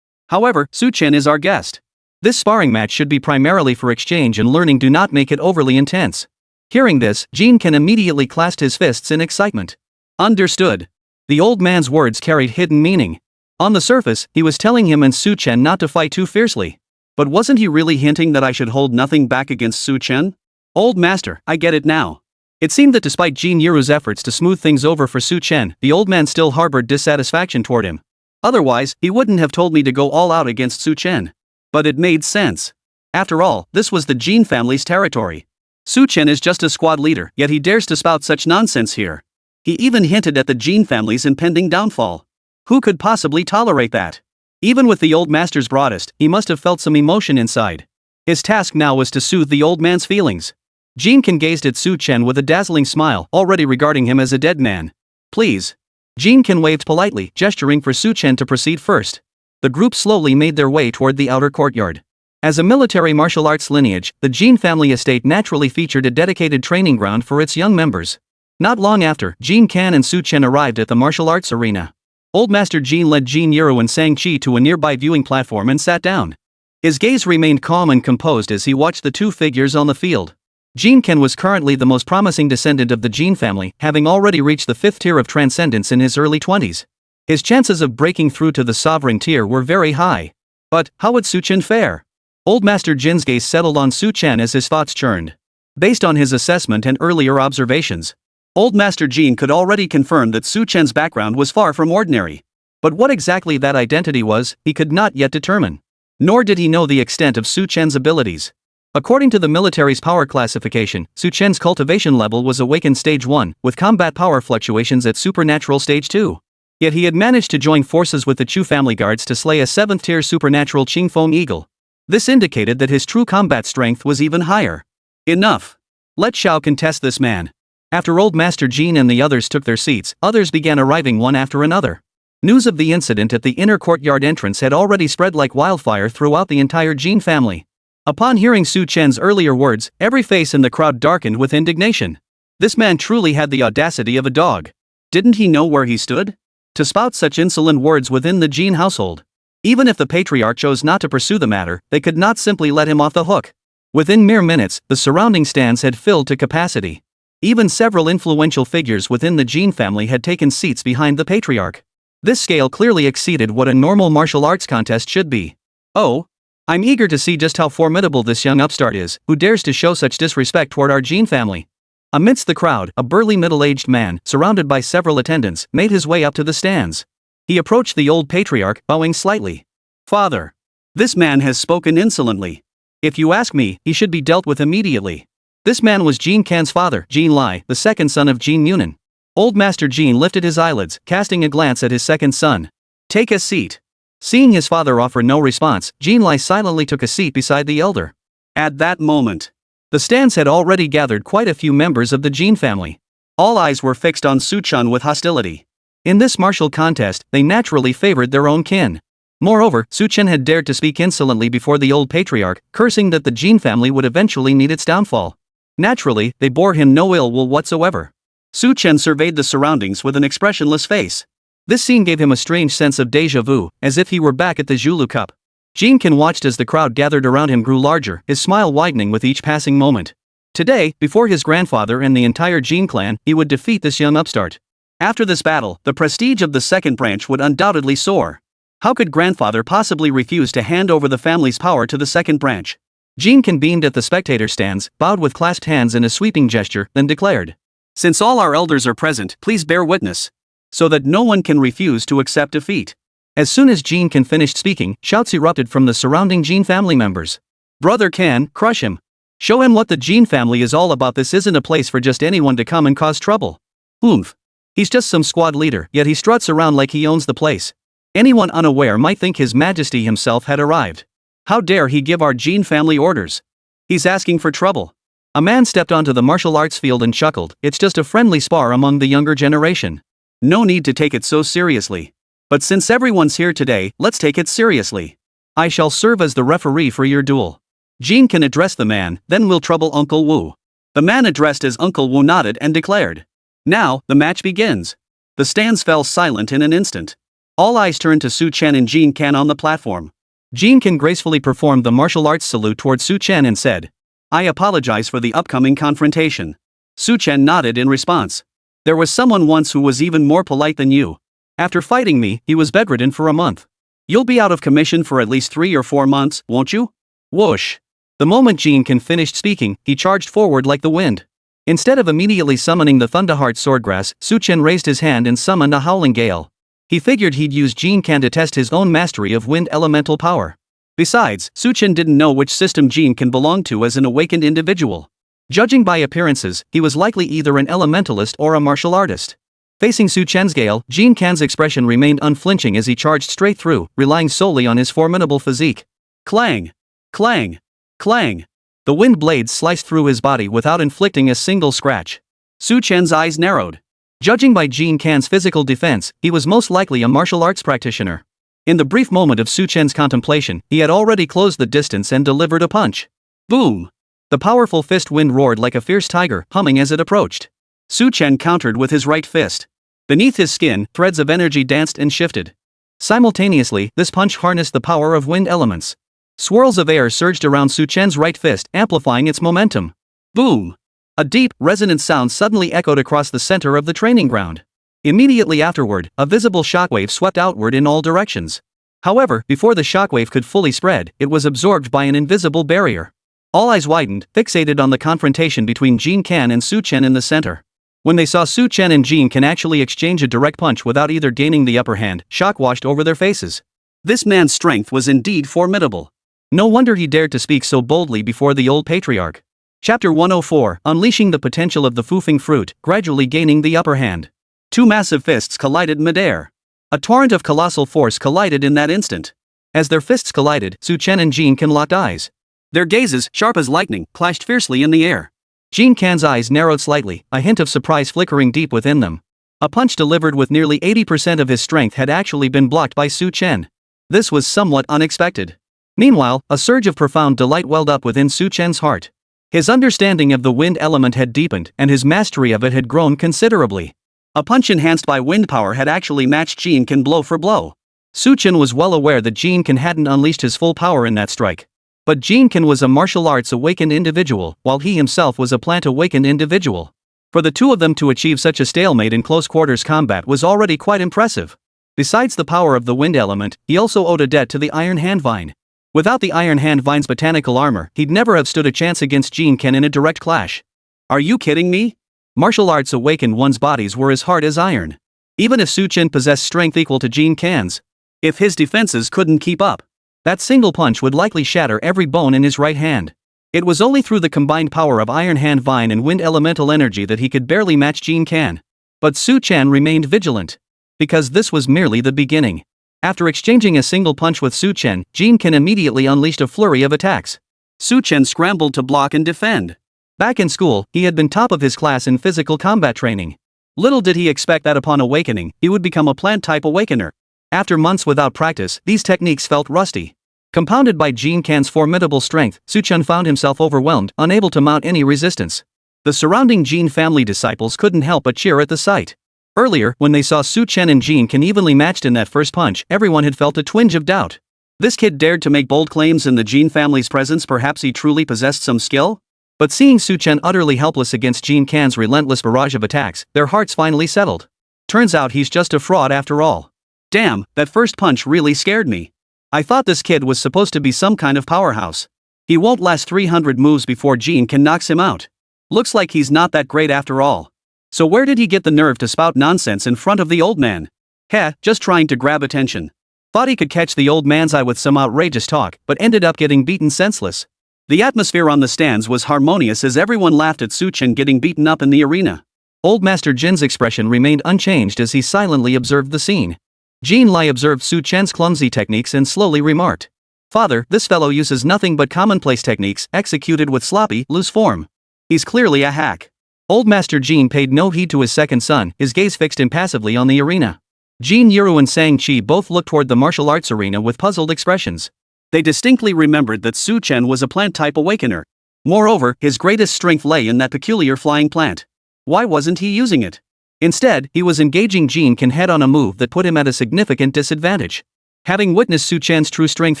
However, Su Chen is our guest. This sparring match should be primarily for exchange and learning. Do not make it overly intense. Hearing this, Jin Kan immediately clasped his fists in excitement. Understood. The old man's words carried hidden meaning. On the surface, he was telling him and Su Chen not to fight too fiercely. But wasn't he really hinting that I should hold nothing back against Su Chen? Old Master, I get it now. It seemed that despite Jin Yiru's efforts to smooth things over for Su Chen, the old man still harbored dissatisfaction toward him. Otherwise, he wouldn't have told me to go all out against Su Chen. But it made sense. After all, this was the Jin family's territory. Su Chen is just a squad leader, yet he dares to spout such nonsense here. He even hinted at the Jin family's impending downfall. Who could possibly tolerate that? Even with the old master's broadest, he must have felt some emotion inside. His task now was to soothe the old man's feelings. Jin Kan gazed at Su Chen with a dazzling smile, already regarding him as a dead man. Please. Jin Kan waved politely, gesturing for Su Chen to proceed first. The group slowly made their way toward the outer courtyard. As a military martial arts lineage, the Jin family estate naturally featured a dedicated training ground for its young members. Not long after, Jin Kan and Su Chen arrived at the martial arts arena. Old Master Jin led Jin Yiru and Sang-Chi to a nearby viewing platform and sat down. His gaze remained calm and composed as he watched the two figures on the field. Jin Kan was currently the most promising descendant of the Jin family, having already reached the 5th tier of transcendence in his early 20s. His chances of breaking through to the sovereign tier were very high. But, how would Su Chen fare? Old Master Jin's gaze settled on Su Chen as his thoughts churned. Based on his assessment and earlier observations, Old Master Jin could already confirm that Su Chen's background was far from ordinary. But what exactly that identity was, he could not yet determine. Nor did he know the extent of Su Chen's abilities. According to the military's power classification, Su Chen's cultivation level was awaken stage 1, with combat power fluctuations at supernatural stage 2. Yet he had managed to join forces with the Chu family guards to slay a 7th-tier supernatural Qingfeng eagle. This indicated that his true combat strength was even higher. Enough. Let Xiao contest this man. After Old Master Jin and the others took their seats, others began arriving one after another. News of the incident at the inner courtyard entrance had already spread like wildfire throughout the entire Jin family. Upon hearing Su Chen's earlier words, every face in the crowd darkened with indignation. This man truly had the audacity of a dog. Didn't he know where he stood? To spout such insolent words within the Jin household. Even if the patriarch chose not to pursue the matter, they could not simply let him off the hook. Within mere minutes, the surrounding stands had filled to capacity. Even several influential figures within the Jin family had taken seats behind the patriarch. This scale clearly exceeded what a normal martial arts contest should be. Oh, I'm eager to see just how formidable this young upstart is, who dares to show such disrespect toward our Jin family. Amidst the crowd, a burly middle-aged man, surrounded by several attendants, made his way up to the stands. He approached the old patriarch, bowing slightly. Father. This man has spoken insolently. If you ask me, he should be dealt with immediately. This man was Jin Kan's father, Jin Lai, the second son of Jin Yunan. Old Master Jin lifted his eyelids, casting a glance at his second son. Take a seat. Seeing his father offer no response, Jin Lai silently took a seat beside the elder. At that moment, The stands had already gathered quite a few members of the Jin family. All eyes were fixed on Su-chan with hostility. In this martial contest, they naturally favored their own kin. Moreover, Su-chan had dared to speak insolently before the old patriarch, cursing that the Jin family would eventually meet its downfall. Naturally, they bore him no ill will whatsoever. Su-chan surveyed the surroundings with an expressionless face. This scene gave him a strange sense of déjà vu, as if he were back at the Zulu Cup. Jinkan watched as the crowd gathered around him grew larger, his smile widening with each passing moment. Today, before his grandfather and the entire Jin clan, he would defeat this young upstart. After this battle, the prestige of the second branch would undoubtedly soar. How could grandfather possibly refuse to hand over the family's power to the second branch? Jinkan beamed at the spectator stands, bowed with clasped hands in a sweeping gesture, then declared, "Since all our elders are present, please bear witness, so that no one can refuse to accept defeat." As soon as Jinkan finished speaking, shouts erupted from the surrounding Jin family members. "Brother Can, crush him. Show him what the Jin family is all about. This isn't a place for just anyone to come and cause trouble. Oomph. He's just some squad leader, yet he struts around like he owns the place. Anyone unaware might think His Majesty himself had arrived. How dare he give our Jin family orders? He's asking for trouble." A man stepped onto the martial arts field and chuckled. "It's just a friendly spar among the younger generation. No need to take it so seriously. But since everyone's here today, let's take it seriously. I shall serve as the referee for your duel." Jin can address the man, "Then we'll trouble Uncle Wu." The man addressed as Uncle Wu nodded and declared, "Now, the match begins." The stands fell silent in an instant. All eyes turned to Su-chan and Jin Kan on the platform. Jin Kan gracefully performed the martial arts salute towards Su-chan and said, "I apologize for the upcoming confrontation." Su-chan nodded in response. "There was someone once who was even more polite than you. After fighting me, he was bedridden for a month. You'll be out of commission for at least 3 or 4 months, won't you?" Whoosh. The moment Jin Kan finished speaking, he charged forward like the wind. Instead of immediately summoning the Thunderheart Swordgrass, Su-chan raised his hand and summoned a howling gale. He figured he'd use Jin Kan to test his own mastery of wind elemental power. Besides, Su-chan didn't know which system Jin Kan belonged to as an awakened individual. Judging by appearances, he was likely either an elementalist or a martial artist. Facing Su-chan's gale, Jin Kan's expression remained unflinching as he charged straight through, relying solely on his formidable physique. Clang! Clang! Clang! The wind blades sliced through his body without inflicting a single scratch. Su-chan's eyes narrowed. Judging by Jin Kan's physical defense, he was most likely a martial arts practitioner. In the brief moment of Su-chan's contemplation, he had already closed the distance and delivered a punch. Boom! The powerful fist wind roared like a fierce tiger, humming as it approached. Su-chan countered with his right fist. Beneath his skin, threads of energy danced and shifted. Simultaneously, this punch harnessed the power of wind elements. Swirls of air surged around Su-chan's right fist, amplifying its momentum. Boom! A deep, resonant sound suddenly echoed across the center of the training ground. Immediately afterward, a visible shockwave swept outward in all directions. However, before the shockwave could fully spread, it was absorbed by an invisible barrier. All eyes widened, fixated on the confrontation between Jin Kan and Su-chan in the center. When they saw Su-chan and Jin Kan actually exchange a direct punch without either gaining the upper hand, shock washed over their faces. This man's strength was indeed formidable. No wonder he dared to speak so boldly before the old patriarch. Chapter 104, Unleashing the Potential of the Fufeng Fruit, gradually gaining the upper hand. Two massive fists collided midair. A torrent of colossal force collided in that instant. As their fists collided, Su-chan and Jin Kan locked eyes. Their gazes, sharp as lightning, clashed fiercely in the air. Jin Kan's eyes narrowed slightly, a hint of surprise flickering deep within them. A punch delivered with nearly 80% of his strength had actually been blocked by Su-chan. This was somewhat unexpected. Meanwhile, a surge of profound delight welled up within Su-chan's heart. His understanding of the wind element had deepened, and his mastery of it had grown considerably. A punch enhanced by wind power had actually matched Jin Kan blow for blow. Su-chan was well aware that Jin Kan hadn't unleashed his full power in that strike. But Jin Kan was a martial arts awakened individual, while he himself was a plant awakened individual. For the two of them to achieve such a stalemate in close quarters combat was already quite impressive. Besides the power of the wind element, he also owed a debt to the Iron Hand Vine. Without the Iron Hand Vine's botanical armor, he'd never have stood a chance against Jin Kan in a direct clash. Are you kidding me? Martial arts awakened one's bodies were as hard as iron. Even if Su-chan possessed strength equal to Jin Kan's, if his defenses couldn't keep up, that single punch would likely shatter every bone in his right hand. It was only through the combined power of Iron Hand Vine and wind elemental energy that he could barely match Jin Kan. But Su-chan remained vigilant. Because this was merely the beginning. After exchanging a single punch with Su-chan, Jin Kan immediately unleashed a flurry of attacks. Su-chan scrambled to block and defend. Back in school, he had been top of his class in physical combat training. Little did he expect that upon awakening, he would become a plant-type awakener. After months without practice, these techniques felt rusty. Compounded by Jin Kan's formidable strength, Chen found himself overwhelmed, unable to mount any resistance. The surrounding Jin family disciples couldn't help but cheer at the sight. Earlier, when they saw Chen and Jin Kan evenly matched in that first punch, everyone had felt a twinge of doubt. This kid dared to make bold claims in the Jin family's presence. Perhaps he truly possessed some skill? But seeing Chen utterly helpless against Jin Kan's relentless barrage of attacks, their hearts finally settled. Turns out he's just a fraud after all. Damn, that first punch really scared me. I thought this kid was supposed to be some kind of powerhouse. He won't last 300 moves before Jin Kan knocks him out. Looks like he's not that great after all. So where did he get the nerve to spout nonsense in front of the old man? Heh, just trying to grab attention. Thought he could catch the old man's eye with some outrageous talk, but ended up getting beaten senseless. The atmosphere on the stands was harmonious as everyone laughed at Chen getting beaten up in the arena. Old Master Jin's expression remained unchanged as he silently observed the scene. Jin Lai observed Chen's clumsy techniques and slowly remarked, "Father, this fellow uses nothing but commonplace techniques, executed with sloppy, loose form. He's clearly a hack." Old Master Jin paid no heed to his second son, his gaze fixed impassively on the arena. Jin Yiru and Sang-chi both looked toward the martial arts arena with puzzled expressions. They distinctly remembered that Chen was a plant-type awakener. Moreover, his greatest strength lay in that peculiar flying plant. Why wasn't he using it? Instead, he was engaging Jin Kan head on a move that put him at a significant disadvantage. Having witnessed Chen's true strength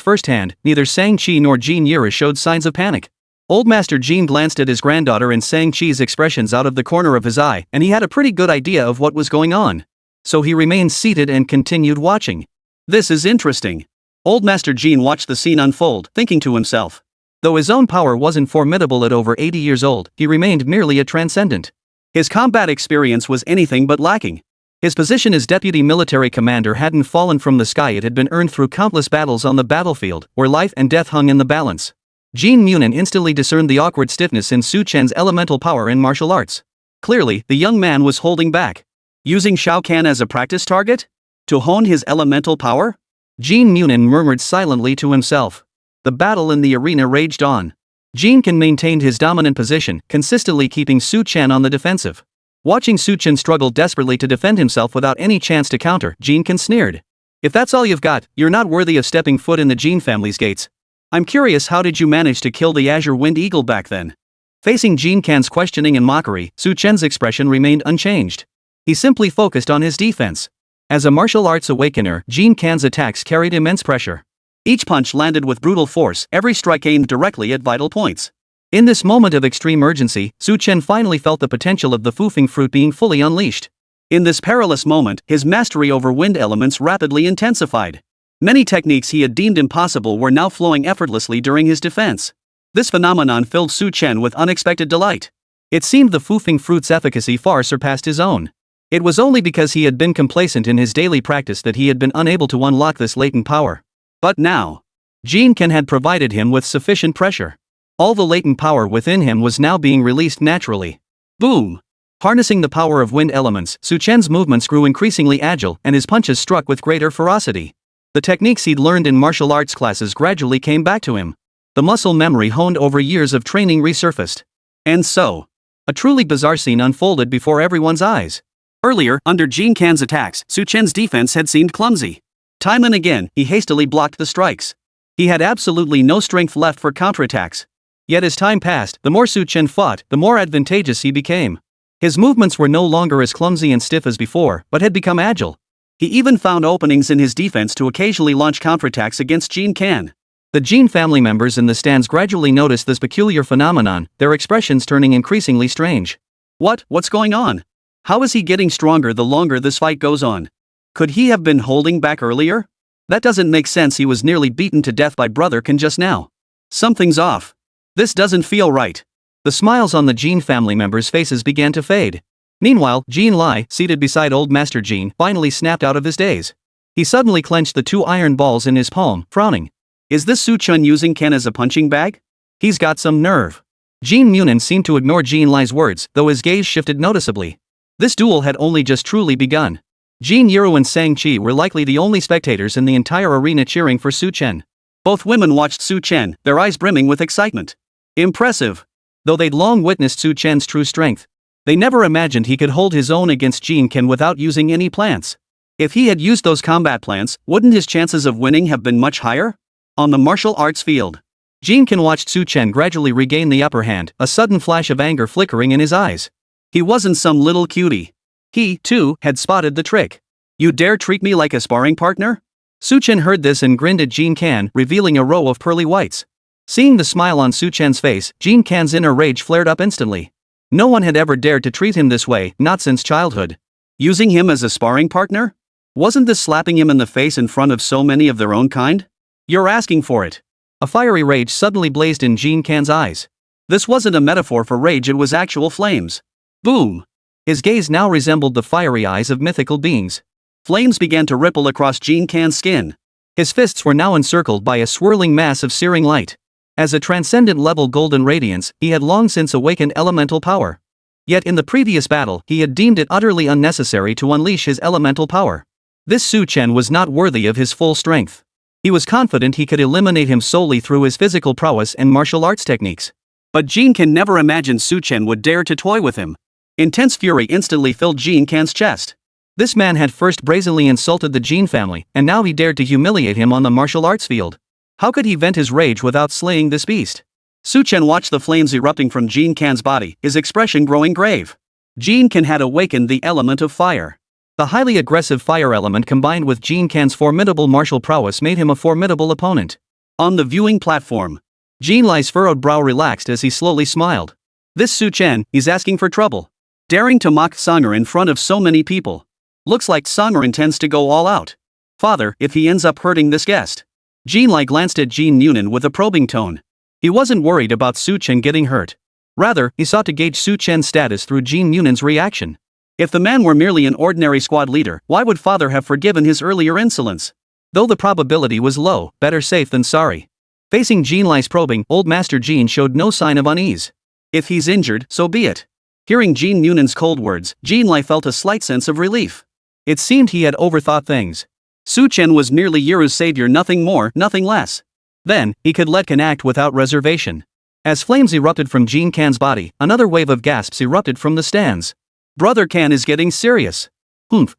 firsthand, neither Sang-chi nor Jin Yiru showed signs of panic. Old Master Jin glanced at his granddaughter and Sang-chi's expressions out of the corner of his eye, and he had a pretty good idea of what was going on. So he remained seated and continued watching. This is interesting. Old Master Jin watched the scene unfold, thinking to himself. Though his own power wasn't formidable at over 80 years old, he remained merely a transcendent. His combat experience was anything but lacking. His position as deputy military commander hadn't fallen from the sky. It had been earned through countless battles on the battlefield, where life and death hung in the balance. Jin Munin instantly discerned the awkward stiffness in Chen's elemental power in martial arts. Clearly, the young man was holding back. Using Shao Kahn as a practice target? To hone his elemental power? Jin Munin murmured silently to himself. The battle in the arena raged on. Jin Kan maintained his dominant position, consistently keeping Chen on the defensive. Watching Chen struggle desperately to defend himself without any chance to counter, Jin Kan sneered. "If that's all you've got, you're not worthy of stepping foot in the Jin family's gates. I'm curious, how did you manage to kill the Azure Wind Eagle back then?" Facing Jin Kan's questioning and mockery, Chen's expression remained unchanged. He simply focused on his defense. As a martial arts awakener, Jin Kan's attacks carried immense pressure. Each punch landed with brutal force, every strike aimed directly at vital points. In this moment of extreme urgency, Chen finally felt the potential of the Fufeng fruit being fully unleashed. In this perilous moment, his mastery over wind elements rapidly intensified. Many techniques he had deemed impossible were now flowing effortlessly during his defense. This phenomenon filled Chen with unexpected delight. It seemed the Fufeng fruit's efficacy far surpassed his own. It was only because he had been complacent in his daily practice that he had been unable to unlock this latent power. But now, Jin Kan had provided him with sufficient pressure. All the latent power within him was now being released naturally. Boom! Harnessing the power of wind elements, Chen's movements grew increasingly agile and his punches struck with greater ferocity. The techniques he'd learned in martial arts classes gradually came back to him. The muscle memory honed over years of training resurfaced. And so, a truly bizarre scene unfolded before everyone's eyes. Earlier, under Jin Kan's attacks, Chen's defense had seemed clumsy. Time and again, he hastily blocked the strikes. He had absolutely no strength left for counterattacks. Yet as time passed, the more Chen fought, the more advantageous he became. His movements were no longer as clumsy and stiff as before, but had become agile. He even found openings in his defense to occasionally launch counterattacks against Jin Kan. The Jin family members in the stands gradually noticed this peculiar phenomenon, their expressions turning increasingly strange. What's going on? How is he getting stronger the longer this fight goes on? Could he have been holding back earlier? That doesn't make sense. He was nearly beaten to death by Brother Kan just now. Something's off. This doesn't feel right. The smiles on the Jin family members' faces began to fade. Meanwhile, Jin Lai, seated beside old Master Jin, finally snapped out of his daze. He suddenly clenched the two iron balls in his palm, frowning. Is this Chen using Ken as a punching bag? He's got some nerve. Jin Munin seemed to ignore Jin Lai's words, though his gaze shifted noticeably. This duel had only just truly begun. Jin Yiru and Sang-chi were likely the only spectators in the entire arena cheering for Chen. Both women watched Chen, their eyes brimming with excitement. Impressive. Though they'd long witnessed Su Chen's true strength, they never imagined he could hold his own against Jin Ken without using any plants. If he had used those combat plants, wouldn't his chances of winning have been much higher? On the martial arts field, Jin Ken watched Su Chen gradually regain the upper hand, a sudden flash of anger flickering in his eyes. He wasn't some little cutie. He, too, had spotted the trick. You dare treat me like a sparring partner? Su Chen heard this and grinned at Jin Ken, revealing a row of pearly whites. Seeing the smile on Su Chen's face, Jin Ken's inner rage flared up instantly. No one had ever dared to treat him this way, not since childhood. Using him as a sparring partner? Wasn't this slapping him in the face in front of so many of their own kind? You're asking for it. A fiery rage suddenly blazed in Jin Ken's eyes. This wasn't a metaphor for rage, it was actual flames. Boom! His gaze now resembled the fiery eyes of mythical beings. Flames began to ripple across Jin Ken's skin. His fists were now encircled by a swirling mass of searing light. As a transcendent level golden radiance, he had long since awakened elemental power. Yet in the previous battle, he had deemed it utterly unnecessary to unleash his elemental power. This Su Chen was not worthy of his full strength. He was confident he could eliminate him solely through his physical prowess and martial arts techniques. But Jin Ken never imagined Su Chen would dare to toy with him. Intense fury instantly filled Jin Ken's chest. This man had first brazenly insulted the Jin family, and now he dared to humiliate him on the martial arts field. How could he vent his rage without slaying this beast? Su Chen watched the flames erupting from Jin Ken's body, his expression growing grave. Jin Ken had awakened the element of fire. The highly aggressive fire element combined with Jin Ken's formidable martial prowess made him a formidable opponent. On the viewing platform, Jin Lai's furrowed brow relaxed as he slowly smiled. This Su Chen, he's asking for trouble. Daring to mock Songer in front of so many people. Looks like Songer intends to go all out. Father, if he ends up hurting this guest. Jin Lai glanced at Jin Yunan with a probing tone. He wasn't worried about Su Chen getting hurt. Rather, he sought to gauge Su Chen's status through Jin Yunan's reaction. If the man were merely an ordinary squad leader, why would father have forgiven his earlier insolence? Though the probability was low, better safe than sorry. Facing Jin Lai's probing, old Master Jin showed no sign of unease. If he's injured, so be it. Hearing Jin Yunan's cold words, Jin Lai felt a slight sense of relief. It seemed he had overthought things. Su Chen was merely Yuru's savior, nothing more, nothing less. Then, he could let Ken act without reservation. As flames erupted from Jin Ken's body, another wave of gasps erupted from the stands. Brother Ken is getting serious.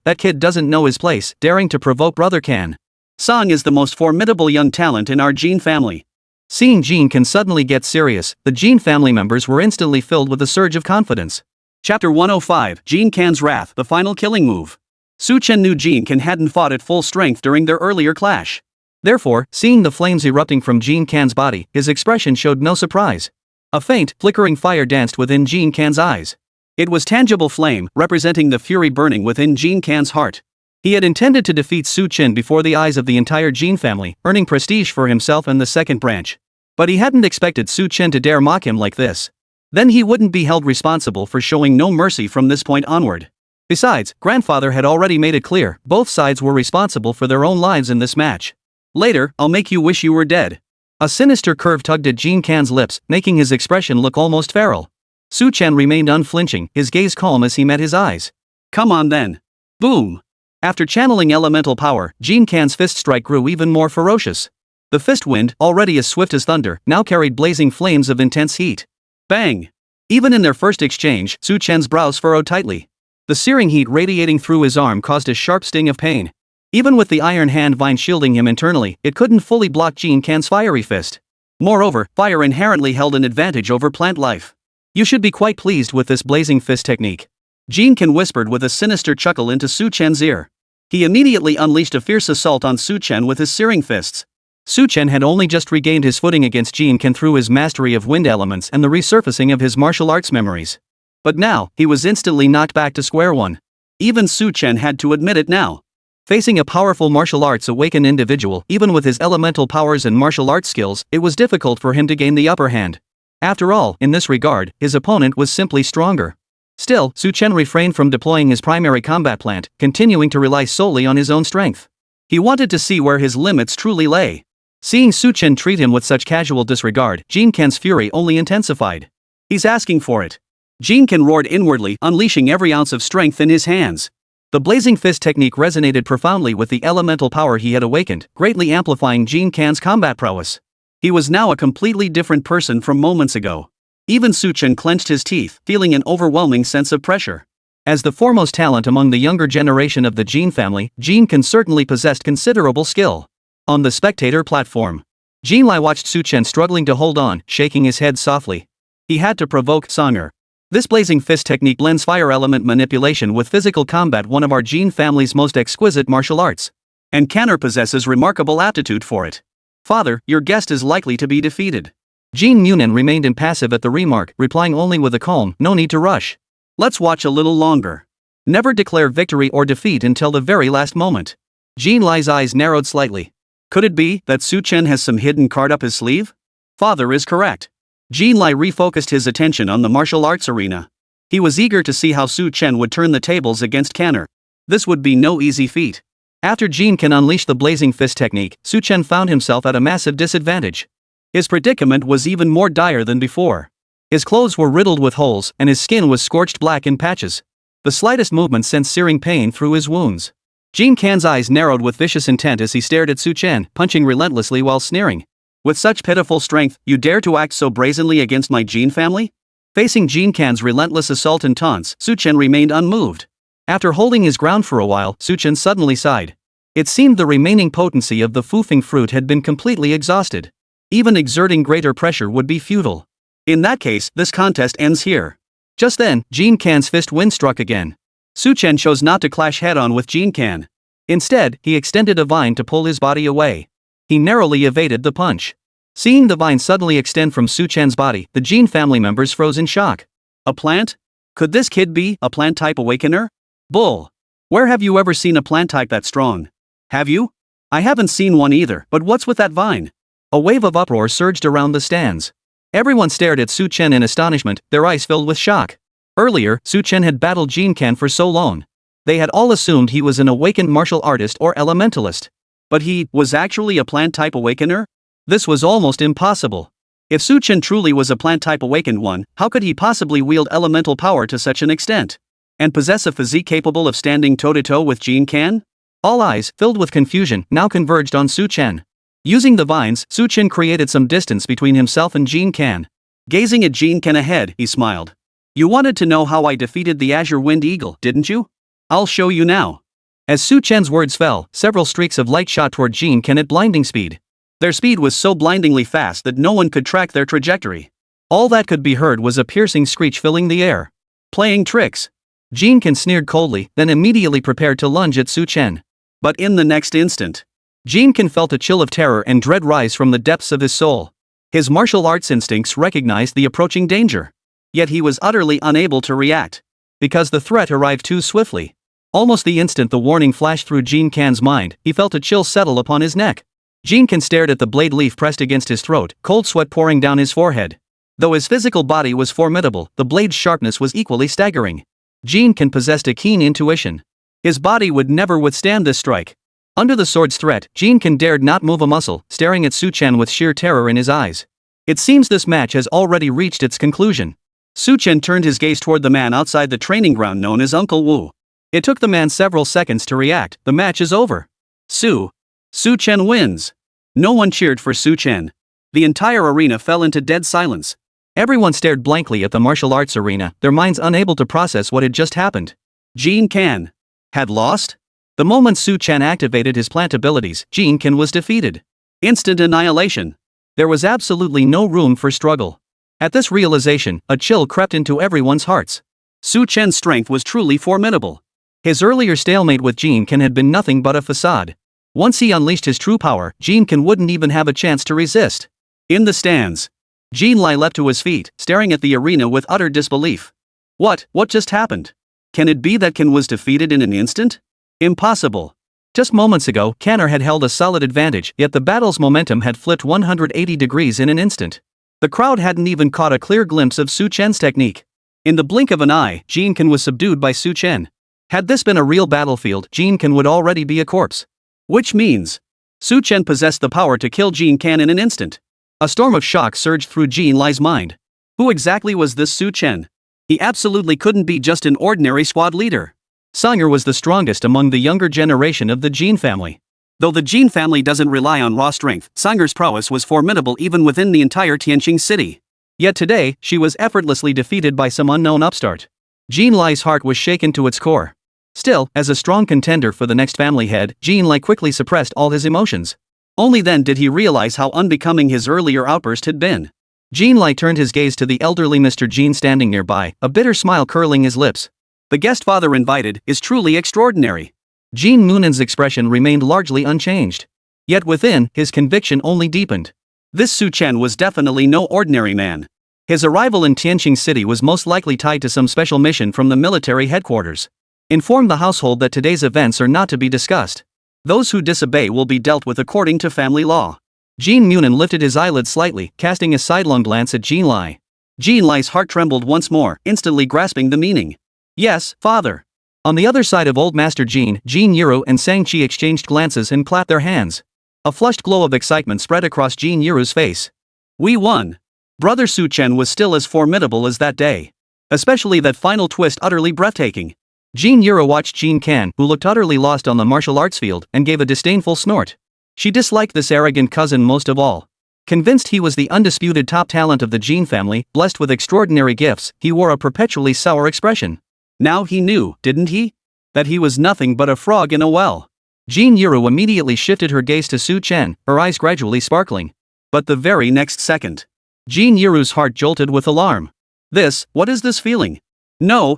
That kid doesn't know his place, daring to provoke Brother Ken. Song is the most formidable young talent in our Jin family. Seeing Jin Ken suddenly get serious, the Jin family members were instantly filled with a surge of confidence. Chapter 105, Jin Ken's Wrath, the final killing move. Su Chen knew Jin Ken hadn't fought at full strength during their earlier clash. Therefore, seeing the flames erupting from Jin Ken's body, his expression showed no surprise. A faint, flickering fire danced within Jin Ken's eyes. It was tangible flame, representing the fury burning within Jin Ken's heart. He had intended to defeat Su Chen before the eyes of the entire Jin family, earning prestige for himself and the second branch. But he hadn't expected Su Chen to dare mock him like this. Then he wouldn't be held responsible for showing no mercy from this point onward. Besides, grandfather had already made it clear, both sides were responsible for their own lives in this match. Later, I'll make you wish you were dead. A sinister curve tugged at Jin Ken's lips, making his expression look almost feral. Su Chen remained unflinching, his gaze calm as he met his eyes. Come on then. Boom. After channeling elemental power, Jin Ken's fist strike grew even more ferocious. The fist wind, already as swift as thunder, now carried blazing flames of intense heat. Bang! Even in their first exchange, Su Chen's brows furrowed tightly. The searing heat radiating through his arm caused a sharp sting of pain. Even with the iron hand vine shielding him internally, it couldn't fully block Jin Ken's fiery fist. Moreover, fire inherently held an advantage over plant life. You should be quite pleased with this blazing fist technique. Jin Ken whispered with a sinister chuckle into Su Chen's ear. He immediately unleashed a fierce assault on Su Chen with his searing fists. Su Chen had only just regained his footing against Jin Ken through his mastery of wind elements and the resurfacing of his martial arts memories. But now, he was instantly knocked back to square one. Even Su Chen had to admit it now. Facing a powerful martial arts awakened individual, even with his elemental powers and martial arts skills, it was difficult for him to gain the upper hand. After all, in this regard, his opponent was simply stronger. Still, Su Chen refrained from deploying his primary combat plant, continuing to rely solely on his own strength. He wanted to see where his limits truly lay. Seeing Su Chen treat him with such casual disregard, Jin Ken's fury only intensified. He's asking for it. Jin Ken roared inwardly, unleashing every ounce of strength in his hands. The blazing fist technique resonated profoundly with the elemental power he had awakened, greatly amplifying Jin Ken's combat prowess. He was now a completely different person from moments ago. Even Su Chen clenched his teeth, feeling an overwhelming sense of pressure. As the foremost talent among the younger generation of the Jin family, Jin Kan certainly possessed considerable skill. On the spectator platform, Jin Lai watched Su Chen struggling to hold on, shaking his head softly. He had to provoke Sang'er. This blazing fist technique blends fire element manipulation with physical combat, one of our Jin family's most exquisite martial arts. And Kanner possesses remarkable aptitude for it. Father, your guest is likely to be defeated. Jin Munin remained impassive at the remark, replying only with a calm, no need to rush. Let's watch a little longer. Never declare victory or defeat until the very last moment. Jin Lai's eyes narrowed slightly. Could it be that Su Chen has some hidden card up his sleeve? Father is correct. Jin Lai refocused his attention on the martial arts arena. He was eager to see how Su Chen would turn the tables against Kanner. This would be no easy feat. After Jin Kan unleashed the blazing fist technique, Su Chen found himself at a massive disadvantage. His predicament was even more dire than before. His clothes were riddled with holes, and his skin was scorched black in patches. The slightest movement sent searing pain through his wounds. Jin Kan's eyes narrowed with vicious intent as he stared at Su Chen, punching relentlessly while sneering. With such pitiful strength, you dare to act so brazenly against my Jin family? Facing Jin Kan's relentless assault and taunts, Su Chen remained unmoved. After holding his ground for a while, Su Chen suddenly sighed. It seemed the remaining potency of the Fufeng fruit had been completely exhausted. Even exerting greater pressure would be futile. In that case, this contest ends here. Just then, Jin Kan's fist wind struck again. Su Chen chose not to clash head-on with Jin Kan. Instead, he extended a vine to pull his body away. He narrowly evaded the punch. Seeing the vine suddenly extend from Su Chen's body, the Jin family members froze in shock. A plant? Could this kid be a plant-type awakener? Bull. Where have you ever seen a plant type that strong? Have you? I haven't seen one either, but what's with that vine? A wave of uproar surged around the stands. Everyone stared at Su Chen in astonishment, their eyes filled with shock. Earlier, Su Chen had battled Jin Kan for so long. They had all assumed he was an awakened martial artist or elementalist. But he was actually a plant-type awakener? This was almost impossible. If Su Chen truly was a plant-type awakened one, how could he possibly wield elemental power to such an extent? And possess a physique capable of standing toe-to-toe with Jin Kan? All eyes, filled with confusion, now converged on Su Chen. Using the vines, Su Chen created some distance between himself and Jin Kan. Gazing at Jin Kan ahead, he smiled. You wanted to know how I defeated the Azure Wind Eagle, didn't you? I'll show you now. As Su Chen's words fell, several streaks of light shot toward Jin Kan at blinding speed. Their speed was so blindingly fast that no one could track their trajectory. All that could be heard was a piercing screech filling the air. Playing tricks. Jin Kan sneered coldly, then immediately prepared to lunge at Su Chen. But in the next instant, Jin Kan felt a chill of terror and dread rise from the depths of his soul. His martial arts instincts recognized the approaching danger. Yet he was utterly unable to react. Because the threat arrived too swiftly. Almost the instant the warning flashed through Jin Kan's mind, he felt a chill settle upon his neck. Jin Kan stared at the blade leaf pressed against his throat, cold sweat pouring down his forehead. Though his physical body was formidable, the blade's sharpness was equally staggering. Jin Kan possessed a keen intuition. His body would never withstand this strike. Under the sword's threat, Jin Kan dared not move a muscle, staring at Su Chen with sheer terror in his eyes. It seems this match has already reached its conclusion. Su Chen turned his gaze toward the man outside the training ground known as Uncle Wu. It took the man several seconds to react. The match is over. Su Chen wins. No one cheered for Su Chen. The entire arena fell into dead silence. Everyone stared blankly at the martial arts arena, their minds unable to process what had just happened. Jin Kan had lost? The moment Su Chen activated his plant abilities, Jin Kan was defeated. Instant annihilation. There was absolutely no room for struggle. At this realization, a chill crept into everyone's hearts. Su Chen's strength was truly formidable. His earlier stalemate with Jin Kan had been nothing but a facade. Once he unleashed his true power, Jin Kan wouldn't even have a chance to resist. In the stands, Jin Lai leapt to his feet, staring at the arena with utter disbelief. What just happened? Can it be that Kan was defeated in an instant? Impossible. Just moments ago, Kanner had held a solid advantage, yet the battle's momentum had flipped 180 degrees in an instant. The crowd hadn't even caught a clear glimpse of Su Chen's technique. In the blink of an eye, Jin Kan was subdued by Su Chen. Had this been a real battlefield, Jin Kan would already be a corpse. Which means, Su Chen possessed the power to kill Jin Kan in an instant. A storm of shock surged through Jin Lai's mind. Who exactly was this Su Chen? He absolutely couldn't be just an ordinary squad leader. Sang'er was the strongest among the younger generation of the Jin family. Though the Jin family doesn't rely on raw strength, Sang'er's prowess was formidable even within the entire Tianqing city. Yet today, she was effortlessly defeated by some unknown upstart. Jean Lai's heart was shaken to its core. Still, as a strong contender for the next family head, Jean Lai quickly suppressed all his emotions. Only then did he realize how unbecoming his earlier outburst had been. Jean Lai turned his gaze to the elderly Mr. Jean standing nearby, a bitter smile curling his lips. The guest father invited is truly extraordinary. Jean Noonan's expression remained largely unchanged. Yet within, his conviction only deepened. This Su Chen was definitely no ordinary man. His arrival in Tianqing City was most likely tied to some special mission from the military headquarters. Inform the household that today's events are not to be discussed. Those who disobey will be dealt with according to family law. Jean Noonan lifted his eyelids slightly, casting a sidelong glance at Jean Lai. Jean Lai's heart trembled once more, instantly grasping the meaning. Yes, father. On the other side of Old Master Jean Yiro and Sang-Chi exchanged glances and clapped their hands. A flushed glow of excitement spread across Jean Yiro's face. We won. Brother Su Chen was still as formidable as that day. Especially that final twist utterly breathtaking. Jean Yiro watched Jean Can, who looked utterly lost on the martial arts field, and gave a disdainful snort. She disliked this arrogant cousin most of all. Convinced he was the undisputed top talent of the Jean family, blessed with extraordinary gifts, he wore a perpetually sour expression. Now he knew, didn't he? That he was nothing but a frog in a well. Jean Yiro immediately shifted her gaze to Su Chen, her eyes gradually sparkling. But the very next second, Jean Yiro's heart jolted with alarm. What is this feeling? No.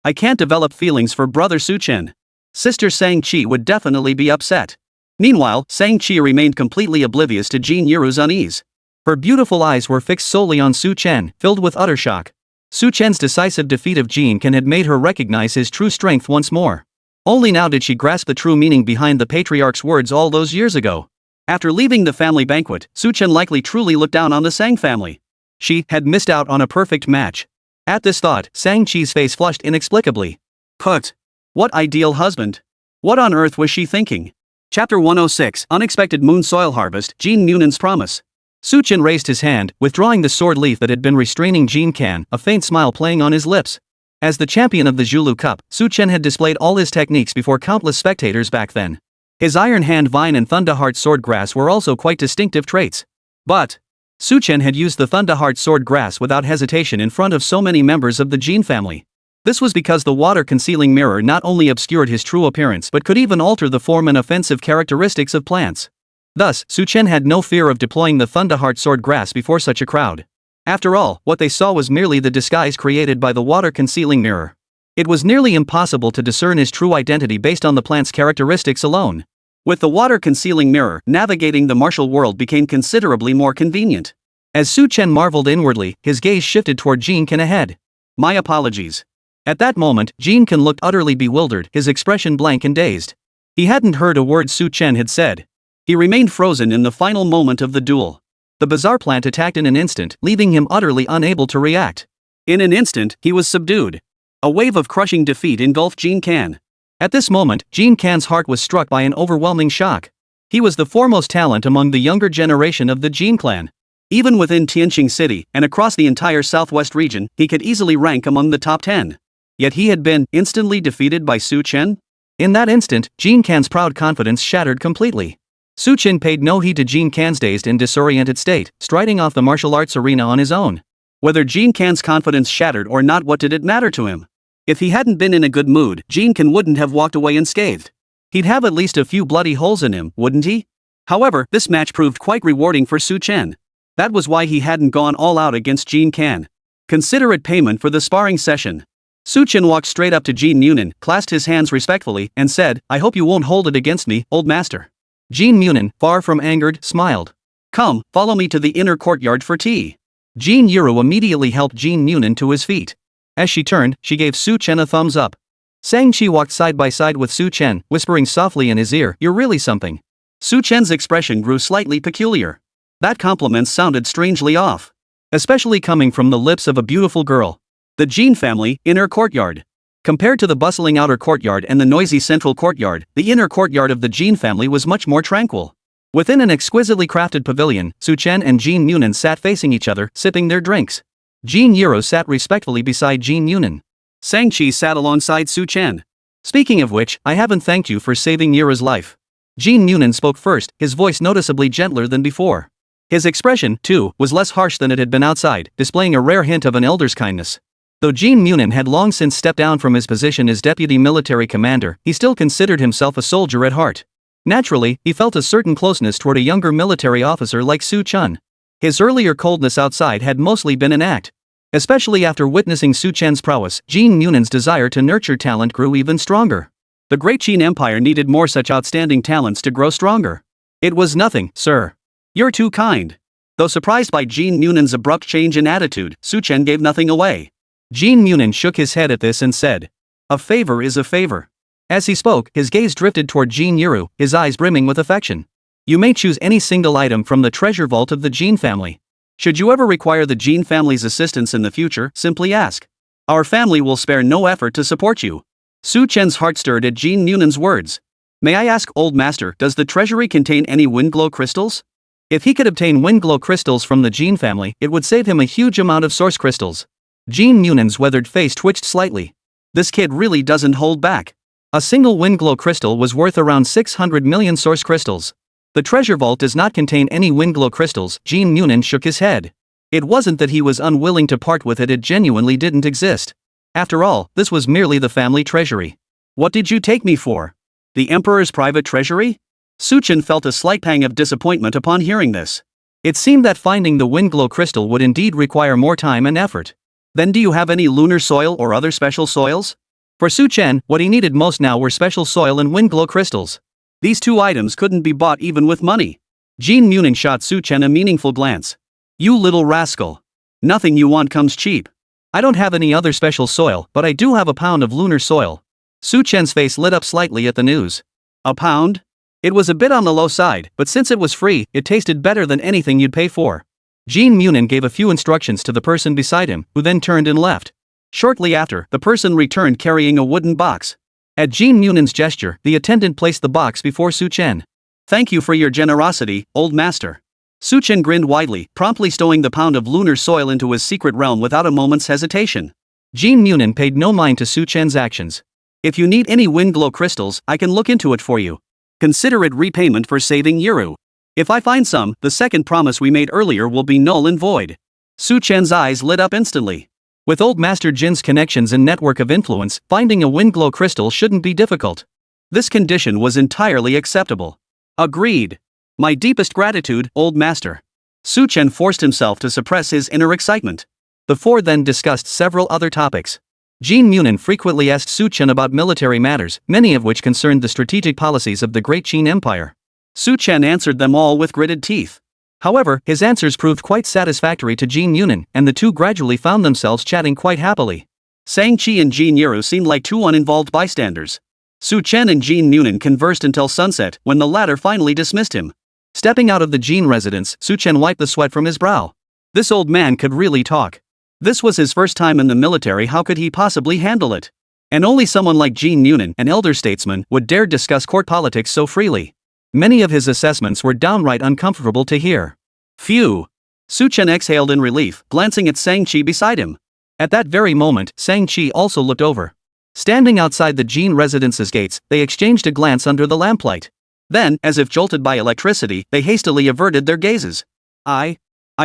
I can't develop feelings for brother Su Chen. Sister Sang-Chi would definitely be upset. Meanwhile, Sang-Chi remained completely oblivious to Jean Yiro's unease. Her beautiful eyes were fixed solely on Su Chen, filled with utter shock. Su Chen's decisive defeat of Jean Can had made her recognize his true strength once more. Only now did she grasp the true meaning behind the patriarch's words all those years ago. After leaving the family banquet, Su Chen likely truly looked down on the Sang family. She had missed out on a perfect match. At this thought, Sang-Chi's face flushed inexplicably. What ideal husband? What on earth was she thinking? Chapter 106, Unexpected Moon Soil Harvest, Jean Noonan's Promise. Su Chen raised his hand, withdrawing the sword leaf that had been restraining Jean Can, a faint smile playing on his lips. As the champion of the Zhulu Cup, Su Chen had displayed all his techniques before countless spectators back then. His Iron Hand Vine and Thunderheart Sword Grass were also quite distinctive traits. But Su Chen had used the Thunderheart Sword Grass without hesitation in front of so many members of the Jean family. This was because the water-concealing mirror not only obscured his true appearance but could even alter the form and offensive characteristics of plants. Thus, Su Chen had no fear of deploying the Thunderheart Sword Grass before such a crowd. After all, what they saw was merely the disguise created by the water-concealing mirror. It was nearly impossible to discern his true identity based on the plant's characteristics alone. With the water-concealing mirror, navigating the martial world became considerably more convenient. As Su Chen marveled inwardly, his gaze shifted toward Jean Can ahead. My apologies. At that moment, Jean Can looked utterly bewildered, his expression blank and dazed. He hadn't heard a word Su Chen had said. He remained frozen in the final moment of the duel. The bizarre plant attacked in an instant, leaving him utterly unable to react. In an instant, he was subdued. A wave of crushing defeat engulfed Jean Can. At this moment, Jean Can's heart was struck by an overwhelming shock. He was the foremost talent among the younger generation of the Jean clan. Even within Tianqing City, and across the entire southwest region, he could easily rank among the top 10. Yet he had been instantly defeated by Su Chen? In that instant, Jean Can's proud confidence shattered completely. Su Chen paid no heed to Jean Can's dazed and disoriented state, striding off the martial arts arena on his own. Whether Jean Can's confidence shattered or not, what did it matter to him? If he hadn't been in a good mood, Jean Can wouldn't have walked away unscathed. He'd have at least a few bloody holes in him, wouldn't he? However, this match proved quite rewarding for Su Chen. That was why he hadn't gone all out against Jean Can. Consider it payment for the sparring session. Su Chen walked straight up to Jean Noonan, clasped his hands respectfully, and said, I hope you won't hold it against me, old master. Jean Noonan, far from angered, smiled. Come, follow me to the inner courtyard for tea. Jean Yiro immediately helped Jean Noonan to his feet. As she turned, she gave Su Chen a thumbs up. Sang-Chi walked side by side with Su Chen, whispering softly in his ear, You're really something. Su Chen's expression grew slightly peculiar. That compliment sounded strangely off. Especially coming from the lips of a beautiful girl. The Jean family, inner courtyard. Compared to the bustling outer courtyard and the noisy central courtyard, the inner courtyard of the Jean family was much more tranquil. Within an exquisitely crafted pavilion, Su Chen and Jean Noonan sat facing each other, sipping their drinks. Jean Yiro sat respectfully beside Jean Noonan. Sang-Chi sat alongside Su Chen. Speaking of which, I haven't thanked you for saving Yira's life. Jean Noonan spoke first, his voice noticeably gentler than before. His expression, too, was less harsh than it had been outside, displaying a rare hint of an elder's kindness. Though Jean Munin had long since stepped down from his position as deputy military commander, he still considered himself a soldier at heart. Naturally, he felt a certain closeness toward a younger military officer like Su Chen. His earlier coldness outside had mostly been an act. Especially after witnessing Su Chen's prowess, Jean Munin's desire to nurture talent grew even stronger. The Great Qin Empire needed more such outstanding talents to grow stronger. It was nothing, sir. You're too kind. Though surprised by Jean Munin's abrupt change in attitude, Su Chen gave nothing away. Jean Munin shook his head at this and said, "A favor is a favor." As he spoke, his gaze drifted toward Jean Yuru, his eyes brimming with affection. "You may choose any single item from the treasure vault of the Jean family. Should you ever require the Jean family's assistance in the future, simply ask. Our family will spare no effort to support you." Su Chen's heart stirred at Jean Munin's words. "May I ask, old master, does the treasury contain any windglow crystals?" If he could obtain windglow crystals from the Jean family, it would save him a huge amount of source crystals. Jean Munin's weathered face twitched slightly. This kid really doesn't hold back. A single windglow crystal was worth around 600 million source crystals. The treasure vault does not contain any windglow crystals. Jean Munin shook his head. It wasn't that he was unwilling to part with it, it genuinely didn't exist. After all, this was merely the family treasury. What did you take me for? The emperor's private treasury? Su Chen felt a slight pang of disappointment upon hearing this. It seemed that finding the windglow crystal would indeed require more time and effort. Then do you have any lunar soil or other special soils? For Su Chen, what he needed most now were special soil and windglow crystals. These two items couldn't be bought even with money. Jean Munin shot Su Chen a meaningful glance. "You little rascal. Nothing you want comes cheap. I don't have any other special soil, but I do have a pound of lunar soil." Su Chen's face lit up slightly at the news. A pound? It was a bit on the low side, but since it was free, it tasted better than anything you'd pay for. Jean Munin gave a few instructions to the person beside him, who then turned and left. Shortly after, the person returned carrying a wooden box. At Jean Munin's gesture, the attendant placed the box before Su Chen. "Thank you for your generosity, old master." Su Chen grinned widely, promptly stowing the pound of lunar soil into his secret realm without a moment's hesitation. Jean Munin paid no mind to Su Chen's actions. "If you need any windglow crystals, I can look into it for you. Consider it repayment for saving Yuru. If I find some, the second promise we made earlier will be null and void." Su Chen's eyes lit up instantly. With old Master Jin's connections and network of influence, finding a windglow crystal shouldn't be difficult. This condition was entirely acceptable. "Agreed. My deepest gratitude, old master." Su Chen forced himself to suppress his inner excitement. The four then discussed several other topics. Jean Munin frequently asked Su Chen about military matters, many of which concerned the strategic policies of the Great Qin Empire. Su Chen answered them all with gritted teeth. However, his answers proved quite satisfactory to Jean Munin, and the two gradually found themselves chatting quite happily. Shang-Chi and Jean Yuru seemed like two uninvolved bystanders. Su Chen and Jean Munin conversed until sunset, when the latter finally dismissed him. Stepping out of the Jean residence, Su Chen wiped the sweat from his brow. This old man could really talk. This was his first time in the military, how could he possibly handle it? And only someone like Jean Munin, an elder statesman, would dare discuss court politics so freely. Many of his assessments were downright uncomfortable to hear. Phew! Su Chen exhaled in relief, glancing at Shang-Chi beside him. At that very moment, Shang-Chi also looked over. Standing outside the Jean residence's gates, they exchanged a glance under the lamplight. Then, as if jolted by electricity, they hastily averted their gazes. I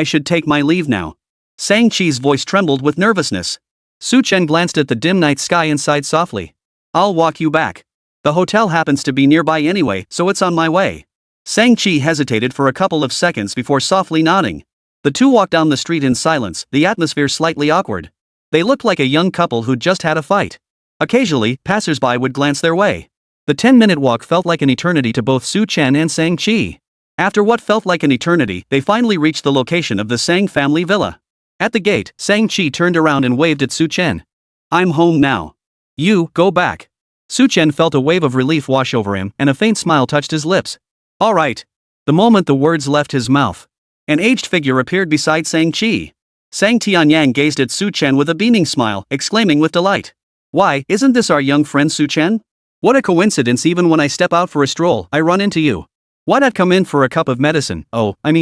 should take my leave now." Shang-Chi's voice trembled with nervousness. Su Chen glanced at the dim night sky and sighed softly. "I'll walk you back. The hotel happens to be nearby anyway, so it's on my way." Shang-Chi hesitated for a couple of seconds before softly nodding. The two walked down the street in silence, the atmosphere slightly awkward. They looked like a young couple who'd just had a fight. Occasionally, passers-by would glance their way. The 10-minute walk felt like an eternity to both Su Chen and Shang-Chi. After what felt like an eternity, they finally reached the location of the Sang family villa. At the gate, Shang-Chi turned around and waved at Su Chen. "I'm home now. You, go back." Su Chen felt a wave of relief wash over him, and a faint smile touched his lips. "All right." The moment the words left his mouth, an aged figure appeared beside Shang-Chi. Sang Tianyang gazed at Su Chen with a beaming smile, exclaiming with delight. "Why, isn't this our young friend Su Chen? What a coincidence, even when I step out for a stroll, I run into you. Why not come in for a cup of medicine,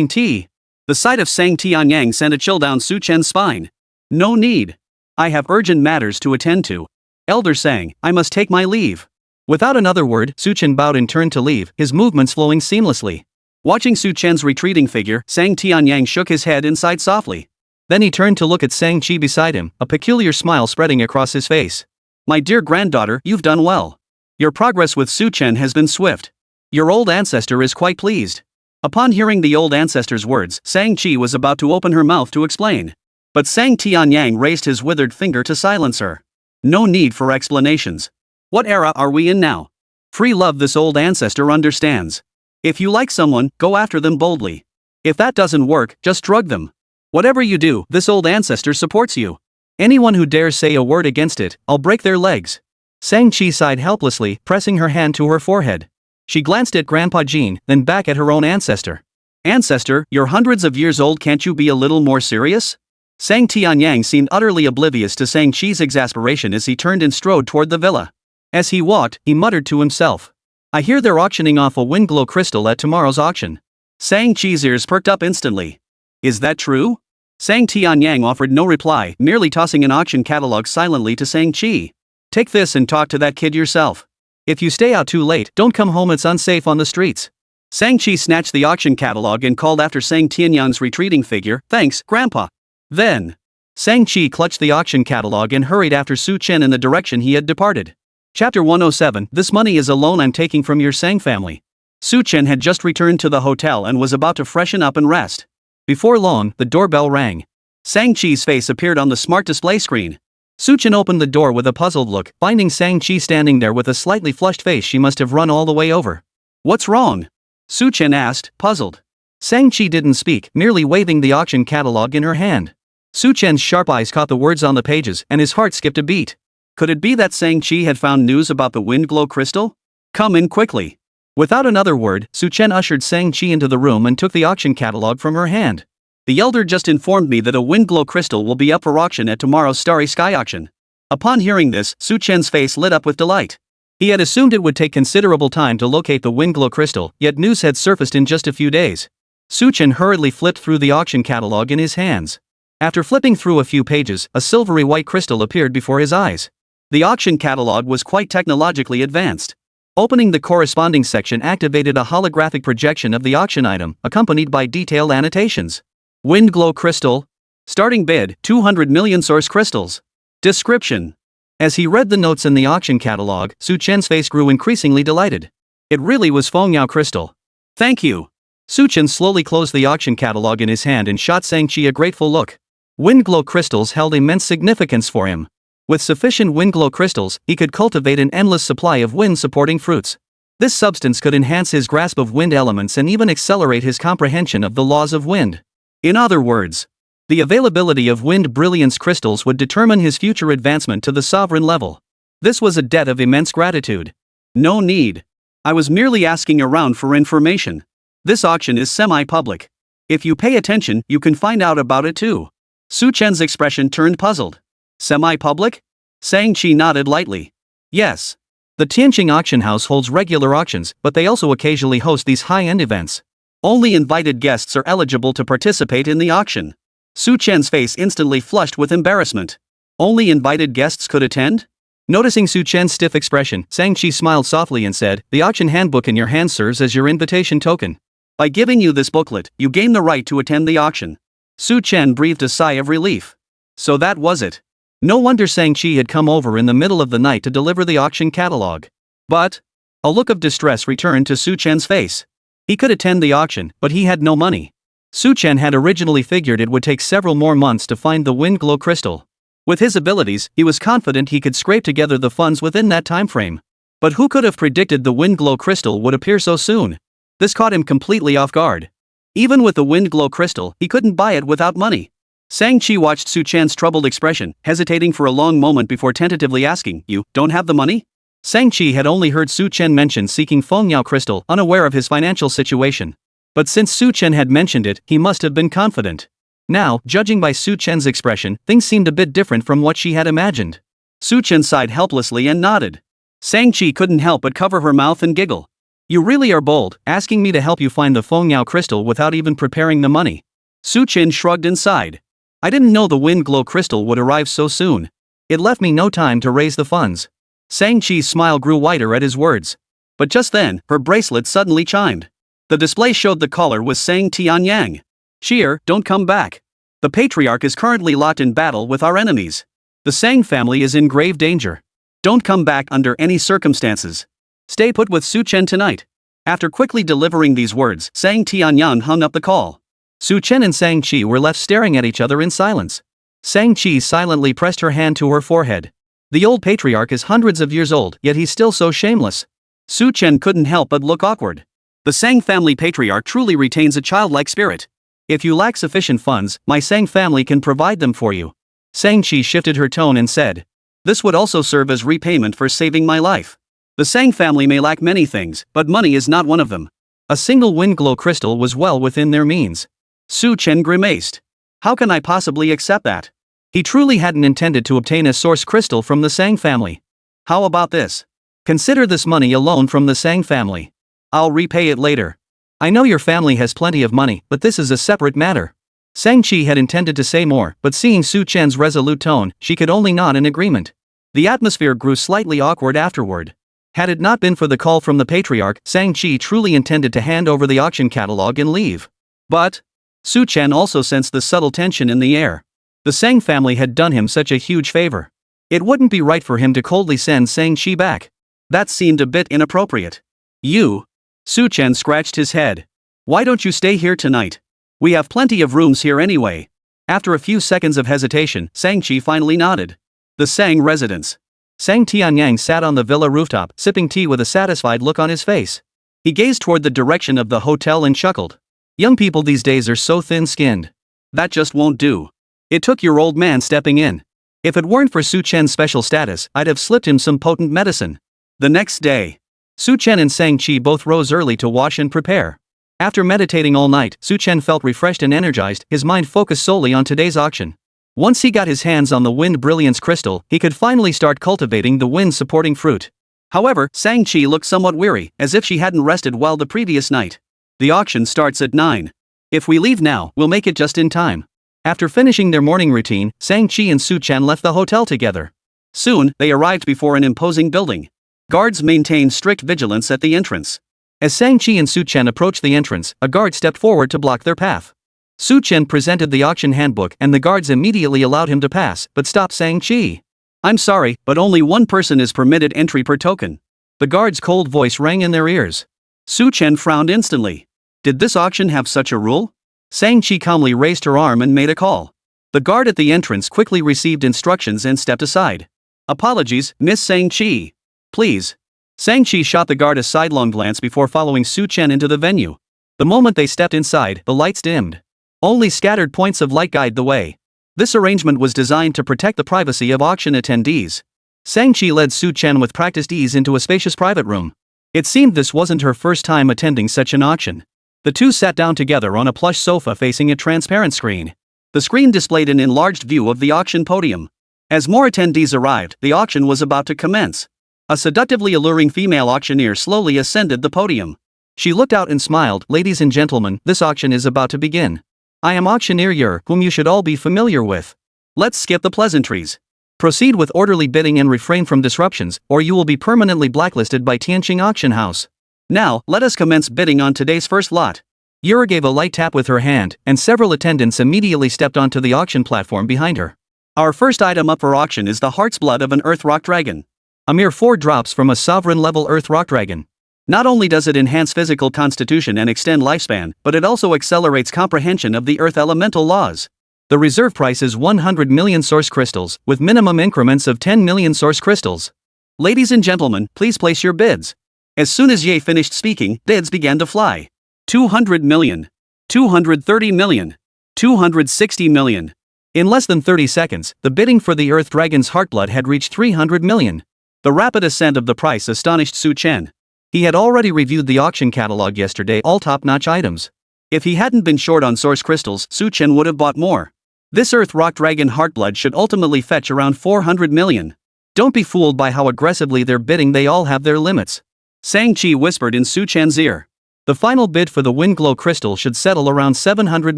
tea?" The sight of Sang Tianyang sent a chill down Su Chen's spine. "No need. I have urgent matters to attend to. Elder Sang, I must take my leave." Without another word, Su Chen bowed and turned to leave, his movements flowing seamlessly. Watching Su Chen's retreating figure, Sang Tianyang shook his head and sighed softly. Then he turned to look at Sang-chi beside him, a peculiar smile spreading across his face. My dear granddaughter, you've done well. Your progress with Su Chen has been swift. Your old ancestor is quite pleased. Upon hearing the old ancestor's words, Sang-chi was about to open her mouth to explain. But Sang Tianyang raised his withered finger to silence her. No need for explanations. What era are we in now? Free love this old ancestor understands. If you like someone, go after them boldly. If that doesn't work, just drug them. Whatever you do, this old ancestor supports you. Anyone who dares say a word against it, I'll break their legs. Sang-chi sighed helplessly, pressing her hand to her forehead. She glanced at Grandpa Jean, then back at her own ancestor. Ancestor, you're hundreds of years old, can't you be a little more serious? Sang Tianyang seemed utterly oblivious to Sang-chi's exasperation as he turned and strode toward the villa. As he walked, he muttered to himself. I hear they're auctioning off a wind glow crystal at tomorrow's auction. Sang-chi's ears perked up instantly. Is that true? Sang Tianyang offered no reply, merely tossing an auction catalog silently to Sang-chi. Take this and talk to that kid yourself. If you stay out too late, don't come home, it's unsafe on the streets. Sang-chi snatched the auction catalog and called after Sang Tianyang's retreating figure, thanks, Grandpa. Then, Sang-chi clutched the auction catalog and hurried after Su Chen in the direction he had departed. Chapter 107, This money is a loan I'm taking from your Sang family. Su Chen had just returned to the hotel and was about to freshen up and rest. Before long, the doorbell rang. Sang-chi's face appeared on the smart display screen. Su Chen opened the door with a puzzled look, finding Sang-chi standing there with a slightly flushed face. She must have run all the way over. What's wrong? Su Chen asked, puzzled. Sang-chi didn't speak, merely waving the auction catalog in her hand. Su Chen's sharp eyes caught the words on the pages, and his heart skipped a beat. Could it be that Sang-chi had found news about the wind glow crystal? Come in quickly. Without another word, Su Chen ushered Sang-chi into the room and took the auction catalog from her hand. The elder just informed me that a wind glow crystal will be up for auction at tomorrow's Starry Sky auction. Upon hearing this, Su Chen's face lit up with delight. He had assumed it would take considerable time to locate the wind glow crystal, yet news had surfaced in just a few days. Su Chen hurriedly flipped through the auction catalog in his hands. After flipping through a few pages, a silvery white crystal appeared before his eyes. The auction catalog was quite technologically advanced. Opening the corresponding section activated a holographic projection of the auction item, accompanied by detailed annotations. Wind glow crystal. Starting bid, 200 million source crystals. Description. As he read the notes in the auction catalog, Su Chen's face grew increasingly delighted. It really was Fengyao crystal. Thank you. Su Chen slowly closed the auction catalog in his hand and shot Sang-chi a grateful look. Wind glow crystals held immense significance for him. With sufficient wind glow crystals, he could cultivate an endless supply of wind-supporting fruits. This substance could enhance his grasp of wind elements and even accelerate his comprehension of the laws of wind. In other words, the availability of wind brilliance crystals would determine his future advancement to the sovereign level. This was a debt of immense gratitude. No need. I was merely asking around for information. This auction is semi-public. If you pay attention, you can find out about it too. Su Chen's expression turned puzzled. Semi-public? Sang-chi nodded lightly. Yes. The Tianqing auction house holds regular auctions, but they also occasionally host these high-end events. Only invited guests are eligible to participate in the auction. Su Chen's face instantly flushed with embarrassment. Only invited guests could attend? Noticing Su Chen's stiff expression, Sang-chi smiled softly and said, The auction handbook in your hand serves as your invitation token. By giving you this booklet, you gain the right to attend the auction. Su Chen breathed a sigh of relief. So that was it. No wonder Sang-chi had come over in the middle of the night to deliver the auction catalog. But a look of distress returned to Su Chen's face. He could attend the auction, but he had no money. Su Chen had originally figured it would take several more months to find the wind glow crystal. With his abilities, he was confident he could scrape together the funds within that time frame. But who could have predicted the wind glow crystal would appear so soon? This caught him completely off guard. Even with the wind glow crystal, he couldn't buy it without money. Sang-chi watched Su Chen's troubled expression, hesitating for a long moment before tentatively asking, You don't have the money? Sang-chi had only heard Su Chen mention seeking Fengyao crystal, unaware of his financial situation. But since Su Chen had mentioned it, he must have been confident. Now, judging by Su Chen's expression, things seemed a bit different from what she had imagined. Su Chen sighed helplessly and nodded. Sang-chi couldn't help but cover her mouth and giggle. You really are bold, asking me to help you find the Fengyao crystal without even preparing the money. Su Chen shrugged and sighed. I didn't know the wind glow crystal would arrive so soon. It left me no time to raise the funds. Sang-chi's smile grew wider at his words. But just then, her bracelet suddenly chimed. The display showed the caller was saying Tianyang. Cheer, don't come back. The patriarch is currently locked in battle with our enemies. The Sang family is in grave danger. Don't come back under any circumstances. Stay put with Su Chen tonight. After quickly delivering these words, Sang Tianyang hung up the call. Su Chen and Sang Chi were left staring at each other in silence. Sang Chi silently pressed her hand to her forehead. The old patriarch is hundreds of years old, yet he's still so shameless. Su Chen couldn't help but look awkward. The Sang family patriarch truly retains a childlike spirit. If you lack sufficient funds, my Sang family can provide them for you. Sang Chi shifted her tone and said, this would also serve as repayment for saving my life. The Sang family may lack many things, but money is not one of them. A single wind glow crystal was well within their means. Su Chen grimaced. How can I possibly accept that? He truly hadn't intended to obtain a source crystal from the Sang family. How about this? Consider this money a loan from the Sang family. I'll repay it later. I know your family has plenty of money, but this is a separate matter. Sang Chi had intended to say more, but seeing Su Chen's resolute tone, she could only nod in agreement. The atmosphere grew slightly awkward afterward. Had it not been for the call from the patriarch, Sang Chi truly intended to hand over the auction catalog and leave. But Su Chen also sensed the subtle tension in the air. The Sang family had done him such a huge favor. It wouldn't be right for him to coldly send Sang Chi back. That seemed a bit inappropriate. You? Su Chen scratched his head. Why don't you stay here tonight? We have plenty of rooms here anyway. After a few seconds of hesitation, Sang Chi finally nodded. The Sang residence. Sang Tianyang sat on the villa rooftop, sipping tea with a satisfied look on his face. He gazed toward the direction of the hotel and chuckled. Young people these days are so thin-skinned. That just won't do. It took your old man stepping in. If it weren't for Su Chen's special status, I'd have slipped him some potent medicine. The next day, Su Chen and Sang Chi both rose early to wash and prepare. After meditating all night, Su Chen felt refreshed and energized, his mind focused solely on today's auction. Once he got his hands on the Wind Brilliance crystal, he could finally start cultivating the wind-supporting fruit. However, Sang Chi looked somewhat weary, as if she hadn't rested well the previous night. The auction starts at 9. If we leave now, we'll make it just in time. After finishing their morning routine, Sang Chi and Su Chen left the hotel together. Soon, they arrived before an imposing building. Guards maintained strict vigilance at the entrance. As Sang Chi and Su Chen approached the entrance, a guard stepped forward to block their path. Su Chen presented the auction handbook and the guards immediately allowed him to pass, but stopped Sang Chi. I'm sorry, but only one person is permitted entry per token. The guard's cold voice rang in their ears. Su Chen frowned instantly. Did this auction have such a rule? Sang Chi calmly raised her arm and made a call. The guard at the entrance quickly received instructions and stepped aside. Apologies, Miss Sang Chi. Please. Sang Chi shot the guard a sidelong glance before following Su Chen into the venue. The moment they stepped inside, the lights dimmed. Only scattered points of light guide the way. This arrangement was designed to protect the privacy of auction attendees. Sang Chi led Su Chen with practiced ease into a spacious private room. It seemed this wasn't her first time attending such an auction. The two sat down together on a plush sofa facing a transparent screen. The screen displayed an enlarged view of the auction podium. As more attendees arrived, the auction was about to commence. A seductively alluring female auctioneer slowly ascended the podium. She looked out and smiled. Ladies and gentlemen, this auction is about to begin. I am auctioneer Yer, whom you should all be familiar with. Let's skip the pleasantries. Proceed with orderly bidding and refrain from disruptions, or you will be permanently blacklisted by Tianqing Auction House. Now, let us commence bidding on today's first lot. Yer gave a light tap with her hand, and several attendants immediately stepped onto the auction platform behind her. Our first item up for auction is the heart's blood of an earth rock dragon. A mere 4 drops from a sovereign-level earth rock dragon. Not only does it enhance physical constitution and extend lifespan, but it also accelerates comprehension of the earth elemental laws. The reserve price is 100 million source crystals, with minimum increments of 10 million source crystals. Ladies and gentlemen, please place your bids. As soon as Ye finished speaking, bids began to fly. 200 million. 230 million. 260 million. In less than 30 seconds, the bidding for the Earth Dragon's Heartblood had reached 300 million. The rapid ascent of the price astonished Su Chen. He had already reviewed the auction catalog yesterday, all top-notch items. If he hadn't been short on source crystals, Su Chen would have bought more. This Earth Rock Dragon Heartblood should ultimately fetch around 400 million. Don't be fooled by how aggressively they're bidding, they all have their limits. Sang Chi whispered in Su Chen's ear. The final bid for the Wind Glow crystal should settle around 700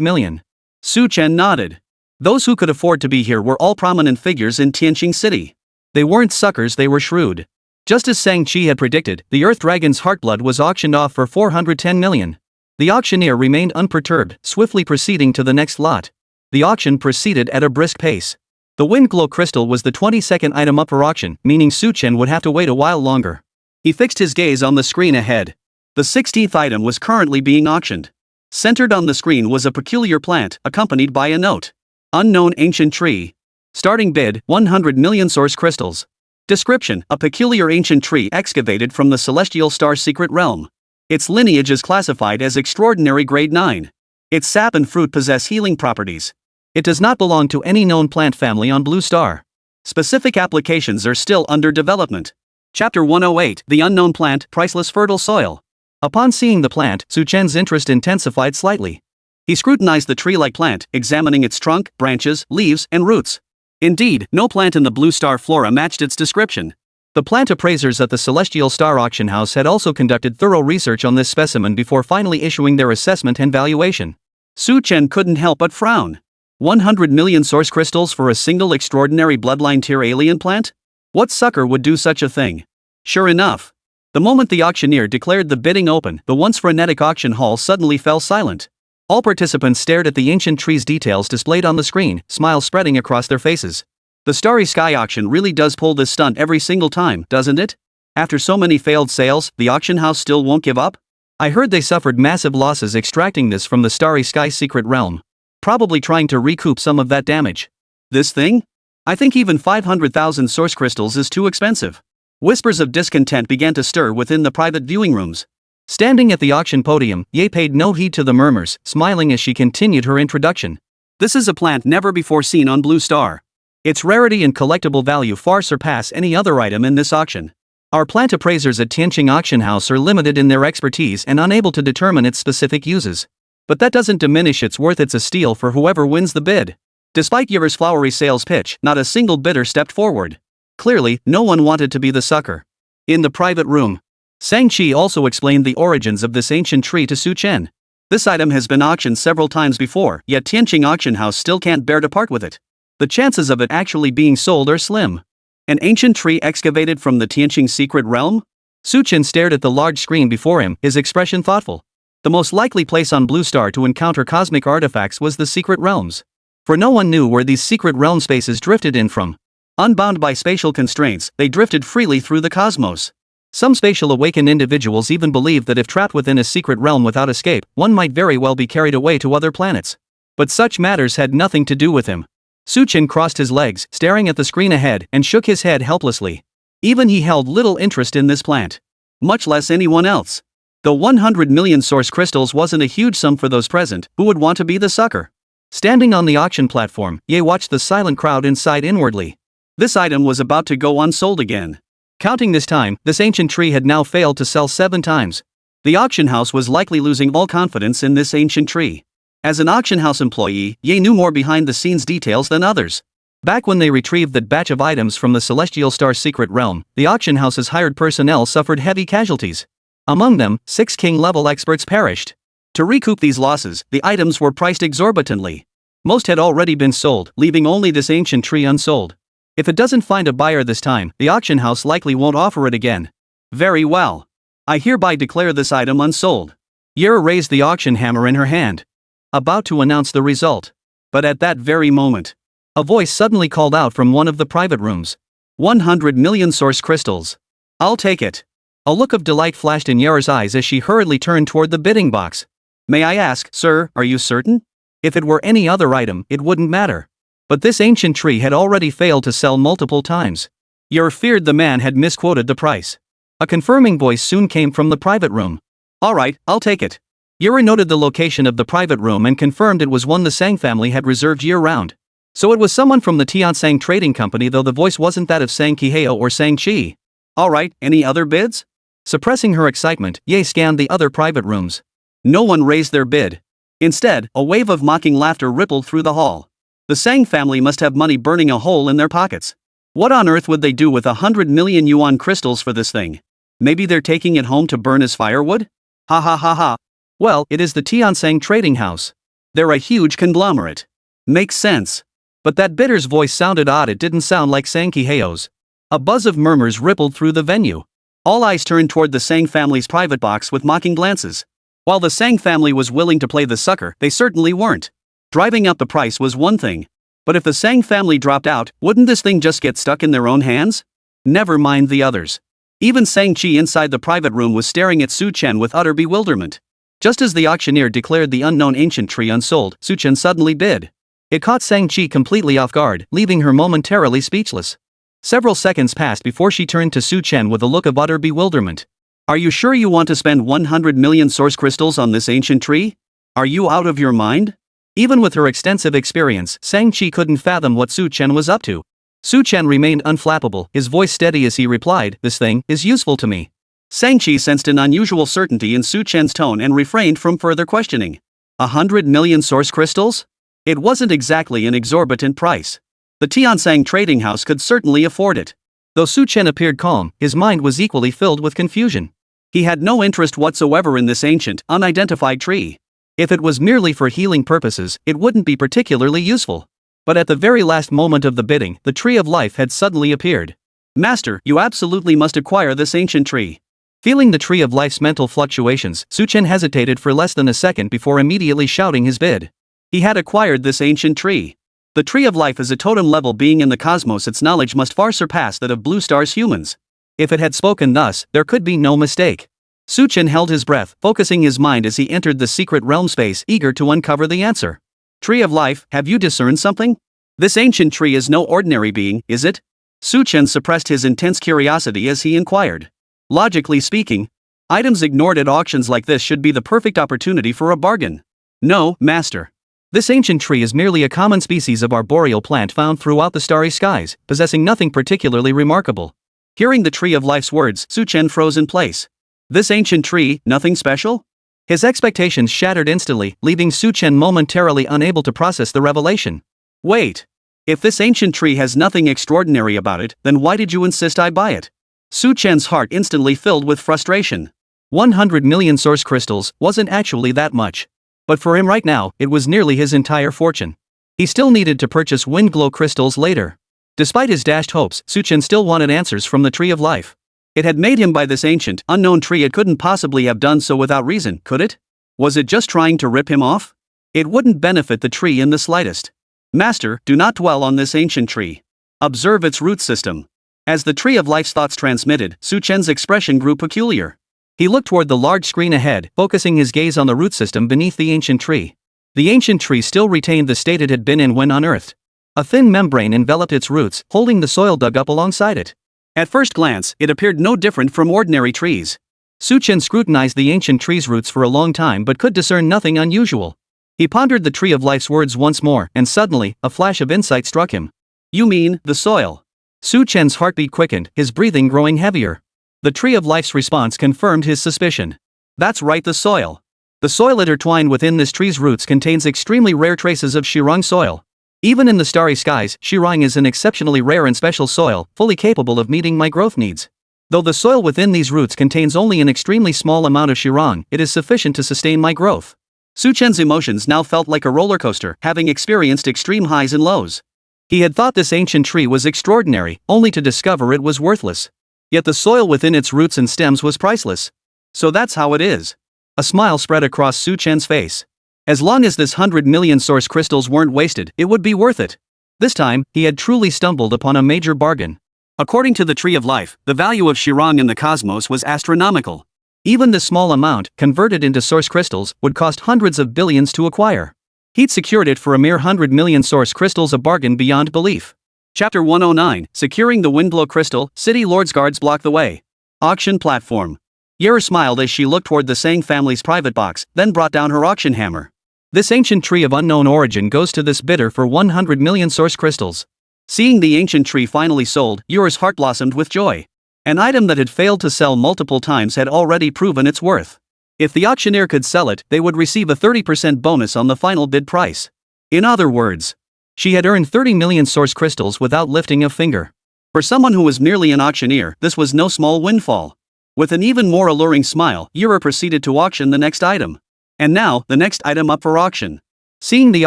million. Su Chen nodded. Those who could afford to be here were all prominent figures in Tianqing City. They weren't suckers, they were shrewd. Just as Sang Chi had predicted, the Earth Dragon's Heartblood was auctioned off for 410 million. The auctioneer remained unperturbed, swiftly proceeding to the next lot. The auction proceeded at a brisk pace. The wind glow crystal was the 22nd item up for auction, meaning Chen would have to wait a while longer. He fixed his gaze on the screen ahead. The 16th item was currently being auctioned. Centered on the screen was a peculiar plant, accompanied by a note. Unknown ancient tree. Starting bid, 100 million source crystals. Description: a peculiar ancient tree excavated from the celestial star's secret realm. Its lineage is classified as extraordinary grade 9. Its sap and fruit possess healing properties. It does not belong to any known plant family on Blue Star. Specific applications are still under development. Chapter 108: The Unknown Plant, Priceless Fertile Soil. Upon seeing the plant, Chen's interest intensified slightly. He scrutinized the tree-like plant, examining its trunk, branches, leaves, and roots. Indeed, no plant in the Blue Star flora matched its description. The plant appraisers at the Celestial Star Auction House had also conducted thorough research on this specimen before finally issuing their assessment and valuation. Chen couldn't help but frown. 100 million source crystals for a single extraordinary bloodline tier alien plant? What sucker would do such a thing? Sure enough. The moment the auctioneer declared the bidding open, the once frenetic auction hall suddenly fell silent. All participants stared at the ancient tree's details displayed on the screen, smiles spreading across their faces. The Starry Sky auction really does pull this stunt every single time, doesn't it? After so many failed sales, the auction house still won't give up? I heard they suffered massive losses extracting this from the Starry Sky secret realm. Probably trying to recoup some of that damage. This thing? I think even 500,000 source crystals is too expensive. Whispers of discontent began to stir within the private viewing rooms. Standing at the auction podium, Ye paid no heed to the murmurs, smiling as she continued her introduction. This is a plant never before seen on Blue Star. Its rarity and collectible value far surpass any other item in this auction. Our plant appraisers at Tianqing Auction House are limited in their expertise and unable to determine its specific uses. But that doesn't diminish its worth. It's a steal for whoever wins the bid. Despite Yer's flowery sales pitch, not a single bidder stepped forward. Clearly, no one wanted to be the sucker. In the private room, Shang-Chi also explained the origins of this ancient tree to Chen. This item has been auctioned several times before, yet Tianqing Auction House still can't bear to part with it. The chances of it actually being sold are slim. An ancient tree excavated from the Tianqing secret realm? Chen stared at the large screen before him, his expression thoughtful. The most likely place on Blue Star to encounter cosmic artifacts was the secret realms. For no one knew where these secret realm spaces drifted in from. Unbound by spatial constraints, they drifted freely through the cosmos. Some spatial awakened individuals even believed that if trapped within a secret realm without escape, one might very well be carried away to other planets. But such matters had nothing to do with him. Chen crossed his legs, staring at the screen ahead, and shook his head helplessly. Even he held little interest in this plant. Much less anyone else. Though 100 million source crystals wasn't a huge sum for those present, who would want to be the sucker? Standing on the auction platform, Ye watched the silent crowd inside inwardly. This item was about to go unsold again. Counting this time, this ancient tree had now failed to sell 7 times. The auction house was likely losing all confidence in this ancient tree. As an auction house employee, Ye knew more behind-the-scenes details than others. Back when they retrieved that batch of items from the Celestial Star secret realm, the auction house's hired personnel suffered heavy casualties. Among them, 6 king-level experts perished. To recoup these losses, the items were priced exorbitantly. Most had already been sold, leaving only this ancient tree unsold. If it doesn't find a buyer this time, the auction house likely won't offer it again. Very well. I hereby declare this item unsold. Yer raised the auction hammer in her hand, about to announce the result. But at that very moment, a voice suddenly called out from one of the private rooms. 100 million source crystals. I'll take it. A look of delight flashed in Yer's eyes as she hurriedly turned toward the bidding box. May I ask, sir, are you certain? If it were any other item, it wouldn't matter. But this ancient tree had already failed to sell multiple times. Yer feared the man had misquoted the price. A confirming voice soon came from the private room. All right, I'll take it. Yer noted the location of the private room and confirmed it was one the Sang family had reserved year-round. So it was someone from the Tiansang Trading Company, though the voice wasn't that of Sang Qiheo or Sang Chi. All right, any other bids? Suppressing her excitement, Ye scanned the other private rooms. No one raised their bid. Instead, a wave of mocking laughter rippled through the hall. The Sang family must have money burning a hole in their pockets. What on earth would they do with 100 million yuan crystals for this thing? Maybe they're taking it home to burn as firewood? Ha ha ha ha. Well, it is the Tiansang Trading House. They're a huge conglomerate. Makes sense. But that bidder's voice sounded odd. It didn't sound like Sang Qiheo's. A buzz of murmurs rippled through the venue. All eyes turned toward the Sang family's private box with mocking glances. While the Sang family was willing to play the sucker, they certainly weren't. Driving up the price was one thing. But if the Sang family dropped out, wouldn't this thing just get stuck in their own hands? Never mind the others. Even Sang-chi inside the private room was staring at Su-chen with utter bewilderment. Just as the auctioneer declared the unknown ancient tree unsold, Su-chen suddenly bid. It caught Sang-chi completely off guard, leaving her momentarily speechless. Several seconds passed before she turned to Su-chen with a look of utter bewilderment. Are you sure you want to spend 100 million source crystals on this ancient tree? Are you out of your mind? Even with her extensive experience, Sang-chi couldn't fathom what Su-chen was up to. Su-chen remained unflappable, his voice steady as he replied, "This thing is useful to me." Sang-chi sensed an unusual certainty in Su-chen's tone and refrained from further questioning. 100 million source crystals? It wasn't exactly an exorbitant price. The Tiansang trading house could certainly afford it. Though Su-chen appeared calm, his mind was equally filled with confusion. He had no interest whatsoever in this ancient, unidentified tree. If it was merely for healing purposes, it wouldn't be particularly useful. But at the very last moment of the bidding, the Tree of Life had suddenly appeared. "Master, you absolutely must acquire this ancient tree." Feeling the Tree of Life's mental fluctuations, Su-chen hesitated for less than a second before immediately shouting his bid. He had acquired this ancient tree. The Tree of Life is a totem-level being in the cosmos. Its knowledge must far surpass that of Blue Star's humans. If it had spoken thus, there could be no mistake. Su-chen held his breath, focusing his mind as he entered the secret realm space, eager to uncover the answer. "Tree of Life, have you discerned something? This ancient tree is no ordinary being, is it?" Su-chen suppressed his intense curiosity as he inquired. Logically speaking, items ignored at auctions like this should be the perfect opportunity for a bargain. "No, master. This ancient tree is merely a common species of arboreal plant found throughout the starry skies, possessing nothing particularly remarkable." Hearing the Tree of Life's words, Su-chen froze in place. This ancient tree, nothing special? His expectations shattered instantly, leaving Su-chen momentarily unable to process the revelation. "Wait. If this ancient tree has nothing extraordinary about it, then why did you insist I buy it?" Su-chen's heart instantly filled with frustration. 100 million source crystals wasn't actually that much. But for him right now, it was nearly his entire fortune. He still needed to purchase wind glow crystals later. Despite his dashed hopes, Su-chen still wanted answers from the Tree of Life. It had made him buy this ancient, unknown tree. It couldn't possibly have done so without reason, could it? Was it just trying to rip him off? It wouldn't benefit the tree in the slightest. "Master, do not dwell on this ancient tree. Observe its root system." As the Tree of Life's thoughts transmitted, Su-chen's expression grew peculiar. He looked toward the large screen ahead, focusing his gaze on the root system beneath the ancient tree. The ancient tree still retained the state it had been in when unearthed. A thin membrane enveloped its roots, holding the soil dug up alongside it. At first glance, it appeared no different from ordinary trees. Su-chen scrutinized the ancient tree's roots for a long time but could discern nothing unusual. He pondered the Tree of Life's words once more, and suddenly, a flash of insight struck him. "You mean, the soil?" Su-chen's heartbeat quickened, his breathing growing heavier. The Tree of Life's response confirmed his suspicion. "That's right, the soil. The soil intertwined within this tree's roots contains extremely rare traces of Shirang soil. Even in the starry skies, Shirang is an exceptionally rare and special soil, fully capable of meeting my growth needs. Though the soil within these roots contains only an extremely small amount of Shirang, it is sufficient to sustain my growth." Su-chen's emotions now felt like a roller coaster, having experienced extreme highs and lows. He had thought this ancient tree was extraordinary, only to discover it was worthless. Yet the soil within its roots and stems was priceless. So that's how it is. A smile spread across Su-chen's face. As long as this 100 million source crystals weren't wasted, it would be worth it. This time, he had truly stumbled upon a major bargain. According to the Tree of Life, the value of Shirang in the cosmos was astronomical. Even this small amount, converted into source crystals, would cost hundreds of billions to acquire. He'd secured it for a mere 100 million source crystals, a bargain beyond belief. Chapter 109, Securing the Windblow Crystal, City Lord's Guards Block the Way. Auction Platform. Yer smiled as she looked toward the Sang family's private box, then brought down her auction hammer. "This ancient tree of unknown origin goes to this bidder for 100 million source crystals." Seeing the ancient tree finally sold, Yur's heart blossomed with joy. An item that had failed to sell multiple times had already proven its worth. If the auctioneer could sell it, they would receive a 30% bonus on the final bid price. In other words, she had earned 30 million source crystals without lifting a finger. For someone who was merely an auctioneer, this was no small windfall. With an even more alluring smile, Yura proceeded to auction the next item. And now, the next item up for auction. Seeing the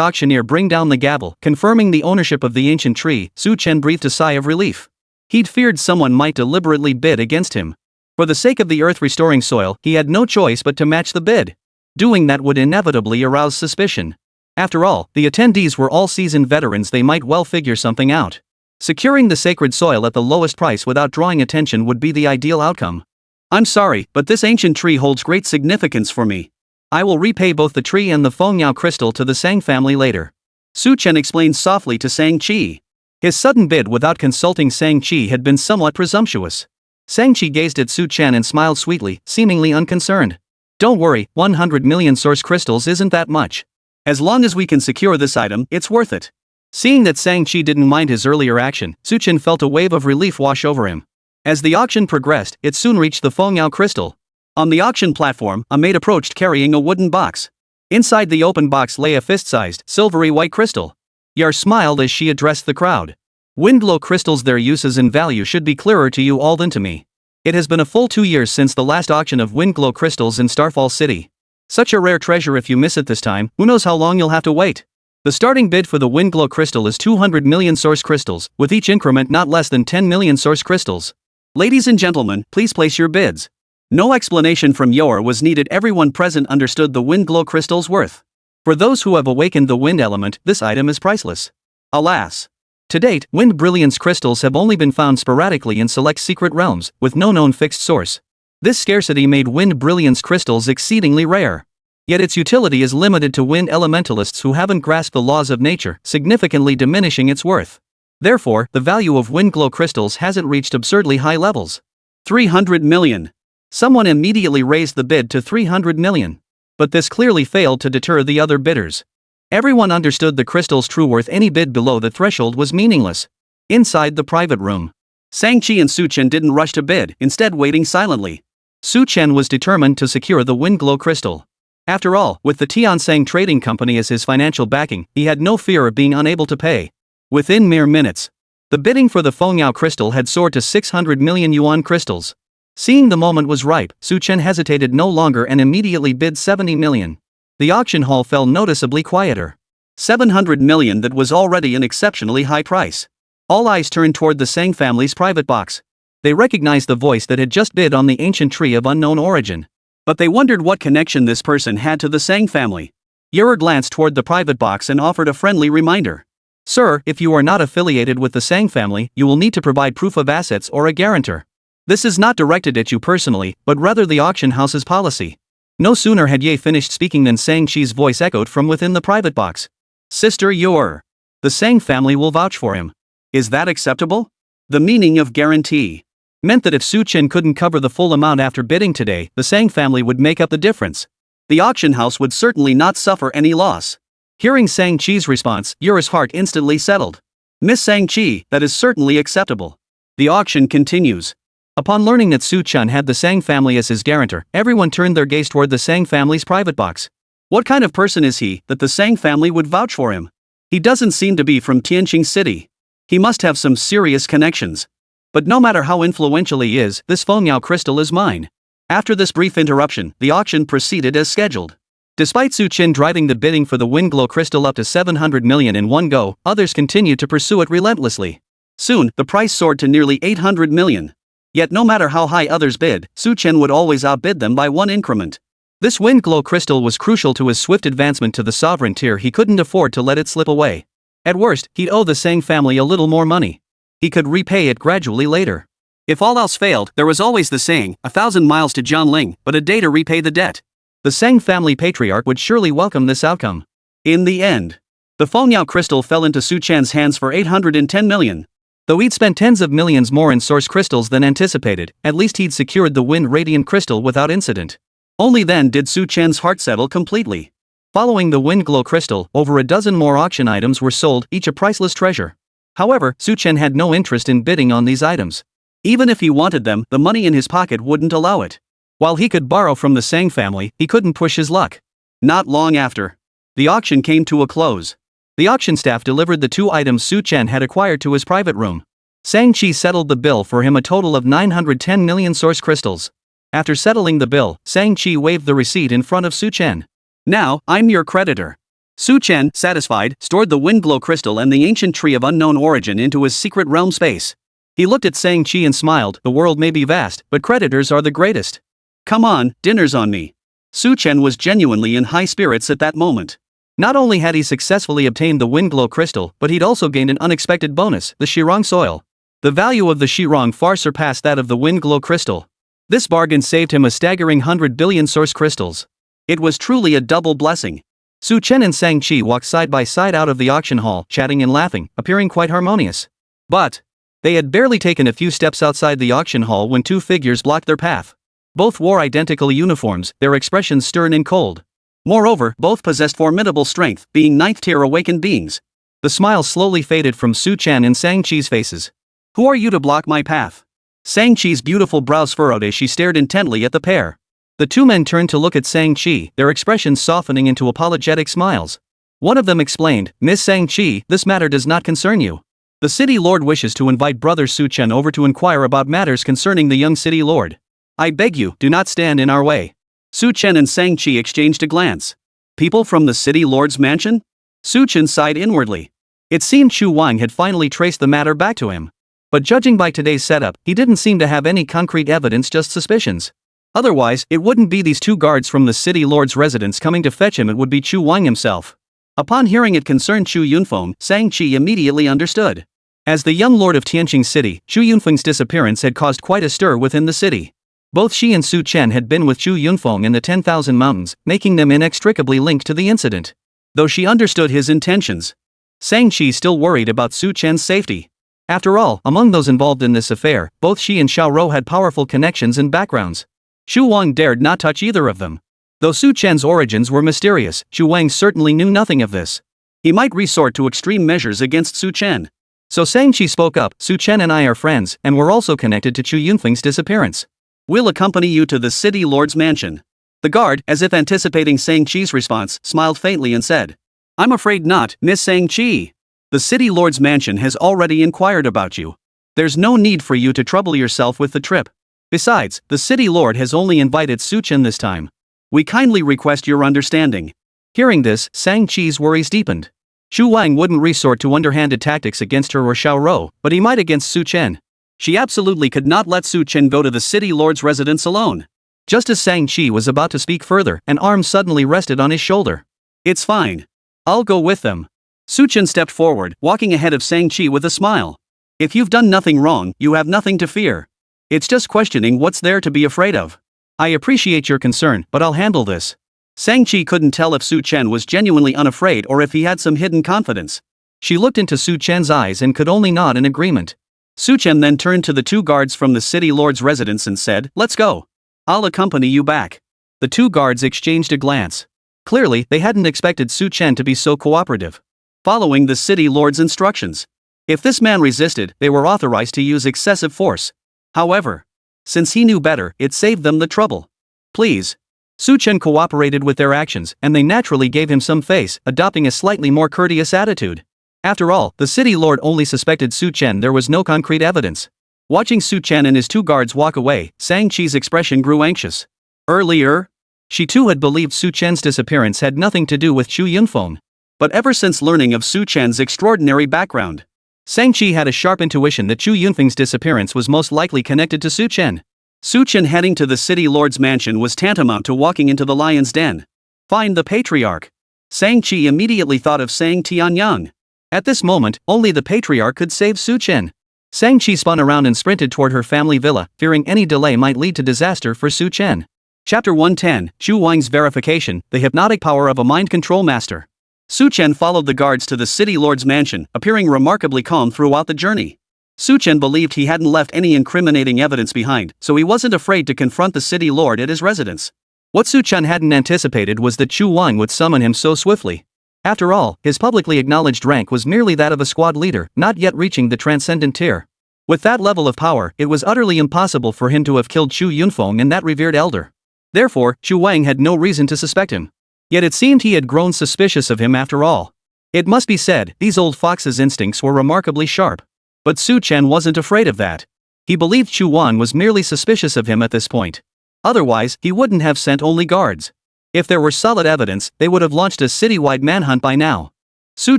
auctioneer bring down the gavel, confirming the ownership of the ancient tree, Su-chen breathed a sigh of relief. He'd feared someone might deliberately bid against him. For the sake of the earth-restoring soil, he had no choice but to match the bid. Doing that would inevitably arouse suspicion. After all, the attendees were all seasoned veterans, they might well figure something out. Securing the sacred soil at the lowest price without drawing attention would be the ideal outcome. I'm sorry, but this ancient tree holds great significance for me. I will repay both the tree and the Fengyao crystal to the Sang family later. Su Chen explained softly to Sang-chi. His sudden bid without consulting Sang-chi had been somewhat presumptuous. Sang-chi gazed at Su Chen and smiled sweetly, seemingly unconcerned. Don't worry, 100 million source crystals isn't that much. As long as we can secure this item, it's worth it. Seeing that Sang-chi didn't mind his earlier action, Su Chen felt a wave of relief wash over him. As the auction progressed, it soon reached the Fengyao crystal. On the auction platform, a maid approached carrying a wooden box. Inside the open box lay a fist-sized, silvery white crystal. Yar smiled as she addressed the crowd. Windglow crystals, their uses and value should be clearer to you all than to me. It has been a full 2 years since the last auction of Windglow crystals in Starfall City. Such a rare treasure, if you miss it this time, who knows how long you'll have to wait. The starting bid for the Windglow crystal is 200 million source crystals, with each increment not less than 10 million source crystals. Ladies and gentlemen, please place your bids. No explanation from Yor was needed, everyone present understood the Windglow crystal's worth. For those who have awakened the wind element, this item is priceless. Alas. To date, wind brilliance crystals have only been found sporadically in select secret realms, with no known fixed source. This scarcity made wind brilliance crystals exceedingly rare. Yet its utility is limited to wind elementalists who haven't grasped the laws of nature, significantly diminishing its worth. Therefore, the value of Windglow crystals hasn't reached absurdly high levels. 300 million. Someone immediately raised the bid to 300 million. But this clearly failed to deter the other bidders. Everyone understood the crystal's true worth. Any bid below the threshold was meaningless. Inside the private room, Sang-chi and Su Chen didn't rush to bid, instead waiting silently. Su Chen was determined to secure the Windglow crystal. After all, with the Tiansang Trading Company as his financial backing, he had no fear of being unable to pay. Within mere minutes, the bidding for the Fengyao crystal had soared to 600 million yuan crystals. Seeing the moment was ripe, Su Chen hesitated no longer and immediately bid 70 million. The auction hall fell noticeably quieter. 700 million, that was already an exceptionally high price. All eyes turned toward the Sang family's private box. They recognized the voice that had just bid on the ancient tree of unknown origin. But they wondered what connection this person had to the Sang family. Yer glanced toward the private box and offered a friendly reminder. Sir, if you are not affiliated with the Sang family, you will need to provide proof of assets or a guarantor. This is not directed at you personally, but rather the auction house's policy. No sooner had Ye finished speaking than Sang-chi's voice echoed from within the private box. Sister Yor. The Sang family will vouch for him. Is that acceptable? The meaning of guarantee meant that if Su Chen couldn't cover the full amount after bidding today, the Sang family would make up the difference. The auction house would certainly not suffer any loss. Hearing Sang-chi's response, Yura's heart instantly settled. Miss Sang-chi, that is certainly acceptable. The auction continues. Upon learning that Su Chen had the Sang family as his guarantor, everyone turned their gaze toward the Sang family's private box. What kind of person is he, that the Sang family would vouch for him? He doesn't seem to be from Tianqing City. He must have some serious connections. But no matter how influential he is, this Fengyao crystal is mine. After this brief interruption, the auction proceeded as scheduled. Despite Su Chen driving the bidding for the Windglow crystal up to 700 million in one go, others continued to pursue it relentlessly. Soon, the price soared to nearly 800 million. Yet no matter how high others bid, Su Chen would always outbid them by one increment. This Windglow crystal was crucial to his swift advancement to the sovereign tier. He couldn't afford to let it slip away. At worst, he'd owe the Sang family a little more money. He could repay it gradually later. If all else failed, there was always the saying, 1,000 miles to Jianling, but a day to repay the debt. The Sang family patriarch would surely welcome this outcome. In the end, the Fengyao crystal fell into Su Chen's hands for 810 million. Though he'd spent tens of millions more in source crystals than anticipated, at least he'd secured the Wind Radiant crystal without incident. Only then did Su Chen's heart settle completely. Following the Windglow crystal, over a dozen more auction items were sold, each a priceless treasure. However, Su Chen had no interest in bidding on these items. Even if he wanted them, the money in his pocket wouldn't allow it. While he could borrow from the Sang family, he couldn't push his luck. Not long after, the auction came to a close. The auction staff delivered the 2 items Su Chen had acquired to his private room. Sang-chi settled the bill for him, a total of 910 million source crystals. After settling the bill, Sang-chi waved the receipt in front of Su Chen. Now, I'm your creditor. Su Chen, satisfied, stored the Windglow crystal and the ancient tree of unknown origin into his secret realm space. He looked at Sang-chi and smiled. The world may be vast, but creditors are the greatest. Come on, dinner's on me. Su Chen was genuinely in high spirits at that moment. Not only had he successfully obtained the wind glow crystal, but he'd also gained an unexpected bonus, the Shirong soil. The value of the Shirong far surpassed that of the wind glow crystal. This bargain saved him a staggering 100 billion source crystals. It was truly a double blessing. Su Chen and Shang-Chi walked side by side out of the auction hall, chatting and laughing, appearing quite harmonious. But they had barely taken a few steps outside the auction hall when two figures blocked their path. Both wore identical uniforms, their expressions stern and cold. Moreover, both possessed formidable strength, being ninth-tier awakened beings. The smile slowly faded from Su Chen and Shang-Chi's faces. "Who are you to block my path?" Shang-Chi's beautiful brows furrowed as she stared intently at the pair. The two men turned to look at Shang-Chi, their expressions softening into apologetic smiles. One of them explained, "Miss Shang-Chi, this matter does not concern you. The city lord wishes to invite brother Su Chen over to inquire about matters concerning the young city lord. I beg you, do not stand in our way." Su Chen and Shang-Chi exchanged a glance. People from the city lord's mansion? Su Chen sighed inwardly. It seemed Chu Wang had finally traced the matter back to him. But judging by today's setup, he didn't seem to have any concrete evidence, just suspicions. Otherwise, it wouldn't be these two guards from the city lord's residence coming to fetch him, it would be Chu Wang himself. Upon hearing it concerned Chu Yunfeng, Shang-Chi immediately understood. As the young lord of Tianqing City, Chu Yunfeng's disappearance had caused quite a stir within the city. Both she and Su Chen had been with Chu Yunfeng in the 10,000 Mountains, making them inextricably linked to the incident. Though she understood his intentions, Shang-Chi still worried about Su Chen's safety. After all, among those involved in this affair, both she and Xiao Rou had powerful connections and backgrounds. Xu Wang dared not touch either of them. Though Su Chen's origins were mysterious, Xu Wang certainly knew nothing of this. He might resort to extreme measures against Su Chen. So Shang-Chi spoke up, "Su Chen and I are friends, and we're also connected to Chu Yunfeng's disappearance. We'll accompany you to the city lord's mansion." The guard, as if anticipating Shang-Chi's response, smiled faintly and said, "I'm afraid not, Miss Shang-Chi. The city lord's mansion has already inquired about you. There's no need for you to trouble yourself with the trip. Besides, the city lord has only invited Su Chen this time. We kindly request your understanding." Hearing this, Shang-Chi's worries deepened. Xu Wang wouldn't resort to underhanded tactics against her or Xiao Rou, but he might against Su Chen. She absolutely could not let Su Chen go to the city lord's residence alone. Just as Shang-Chi was about to speak further, an arm suddenly rested on his shoulder. "It's fine. I'll go with them." Su Chen stepped forward, walking ahead of Shang-Chi with a smile. "If you've done nothing wrong, you have nothing to fear. It's just questioning what's there to be afraid of. I appreciate your concern, but I'll handle this." Shang-Chi couldn't tell if Su Chen was genuinely unafraid or if he had some hidden confidence. She looked into Su Chen's eyes and could only nod in agreement. Su Chen then turned to the two guards from the city lord's residence and said, "Let's go. I'll accompany you back." The two guards exchanged a glance. Clearly, they hadn't expected Su Chen to be so cooperative. Following the city lord's instructions. If this man resisted, they were authorized to use excessive force. However, since he knew better, it saved them the trouble. "Please." Su Chen cooperated with their actions, and they naturally gave him some face, adopting a slightly more courteous attitude. After all, the city lord only suspected Su Chen, there was no concrete evidence. Watching Su Chen and his two guards walk away, Shang-Chi's expression grew anxious. Earlier, she too had believed Su Chen's disappearance had nothing to do with Chu Yunfeng. But ever since learning of Su Chen's extraordinary background, Shang-Chi had a sharp intuition that Chu Yunfeng's disappearance was most likely connected to Su Chen. Su Chen heading to the city lord's mansion was tantamount to walking into the lion's den. Find the patriarch. Shang-Chi immediately thought of Sang Tianyang. At this moment, only the patriarch could save Su Chen. Shang-Chi spun around and sprinted toward her family villa, fearing any delay might lead to disaster for Su Chen. Chapter 110, Chu Wang's Verification, the Hypnotic Power of a Mind Control Master. Su Chen followed the guards to the city lord's mansion, appearing remarkably calm throughout the journey. Su Chen believed he hadn't left any incriminating evidence behind, so he wasn't afraid to confront the city lord at his residence. What Su Chen hadn't anticipated was that Chu Wang would summon him so swiftly. After all, his publicly acknowledged rank was merely that of a squad leader, not yet reaching the transcendent tier. With that level of power, it was utterly impossible for him to have killed Chu Yunfeng and that revered elder. Therefore, Chu Wang had no reason to suspect him. Yet it seemed he had grown suspicious of him after all. It must be said, these old fox's instincts were remarkably sharp. But Su Chen wasn't afraid of that. He believed Chu Wan was merely suspicious of him at this point. Otherwise, he wouldn't have sent only guards. If there were solid evidence, they would have launched a citywide manhunt by now. Su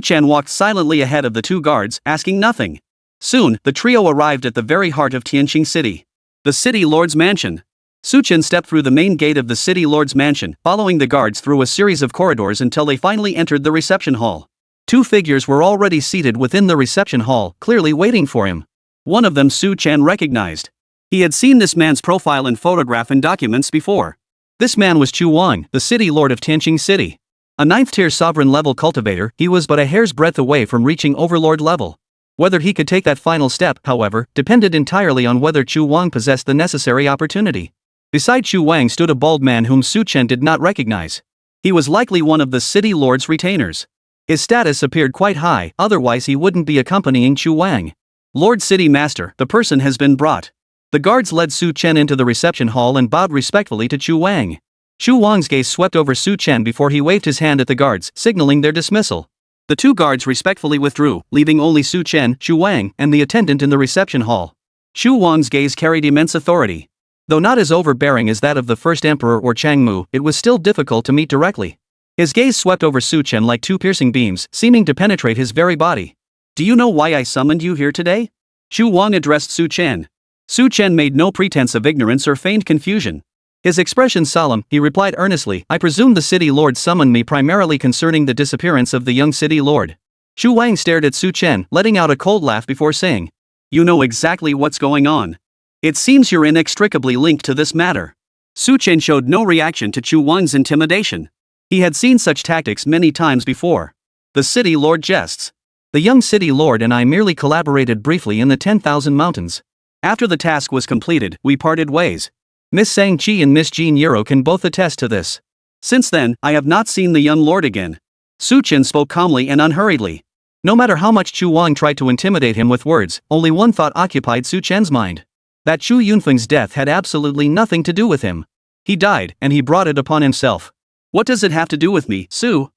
Chen walked silently ahead of the two guards, asking nothing. Soon, the trio arrived at the very heart of Tianqing City. The city lord's mansion. Su Chen stepped through the main gate of the city lord's mansion, following the guards through a series of corridors until they finally entered the reception hall. Two figures were already seated within the reception hall, clearly waiting for him. One of them Su Chen recognized. He had seen this man's profile and photograph in documents before. This man was Chu Wang, the city lord of Tianqing City. A 9th-tier sovereign-level cultivator, he was but a hair's breadth away from reaching overlord level. Whether he could take that final step, however, depended entirely on whether Chu Wang possessed the necessary opportunity. Beside Chu Wang stood a bald man whom Su Chen did not recognize. He was likely one of the city lord's retainers. His status appeared quite high, otherwise he wouldn't be accompanying Chu Wang. Lord City Master, the person has been brought. The guards led Su Chen into the reception hall and bowed respectfully to Chu Wang. Chu Wang's gaze swept over Su Chen before he waved his hand at the guards, signaling their dismissal. The two guards respectfully withdrew, leaving only Su Chen, Chu Wang, and the attendant in the reception hall. Chu Wang's gaze carried immense authority. Though not as overbearing as that of the first emperor or Chang Mu, it was still difficult to meet directly. His gaze swept over Su Chen like two piercing beams, seeming to penetrate his very body. "Do you know why I summoned you here today?" Chu Wang addressed Su Chen. Su Chen made no pretense of ignorance or feigned confusion. His expression solemn, he replied earnestly, "I presume the city lord summoned me primarily concerning the disappearance of the young city lord." Chu Wang stared at Su Chen, letting out a cold laugh before saying, "You know exactly what's going on. It seems you're inextricably linked to this matter." Su Chen showed no reaction to Chu Wang's intimidation. He had seen such tactics many times before. The city lord jests. "The young city lord and I merely collaborated briefly in the 10,000 mountains. After the task was completed, we parted ways. Miss Sang Chi and Miss Jean Yero can both attest to this. Since then, I have not seen the young lord again." Su Chen spoke calmly and unhurriedly. No matter how much Chu Wang tried to intimidate him with words, only one thought occupied Su Chen's mind. That Chu Yunfeng's death had absolutely nothing to do with him. He died, and he brought it upon himself. What does it have to do with me, Su?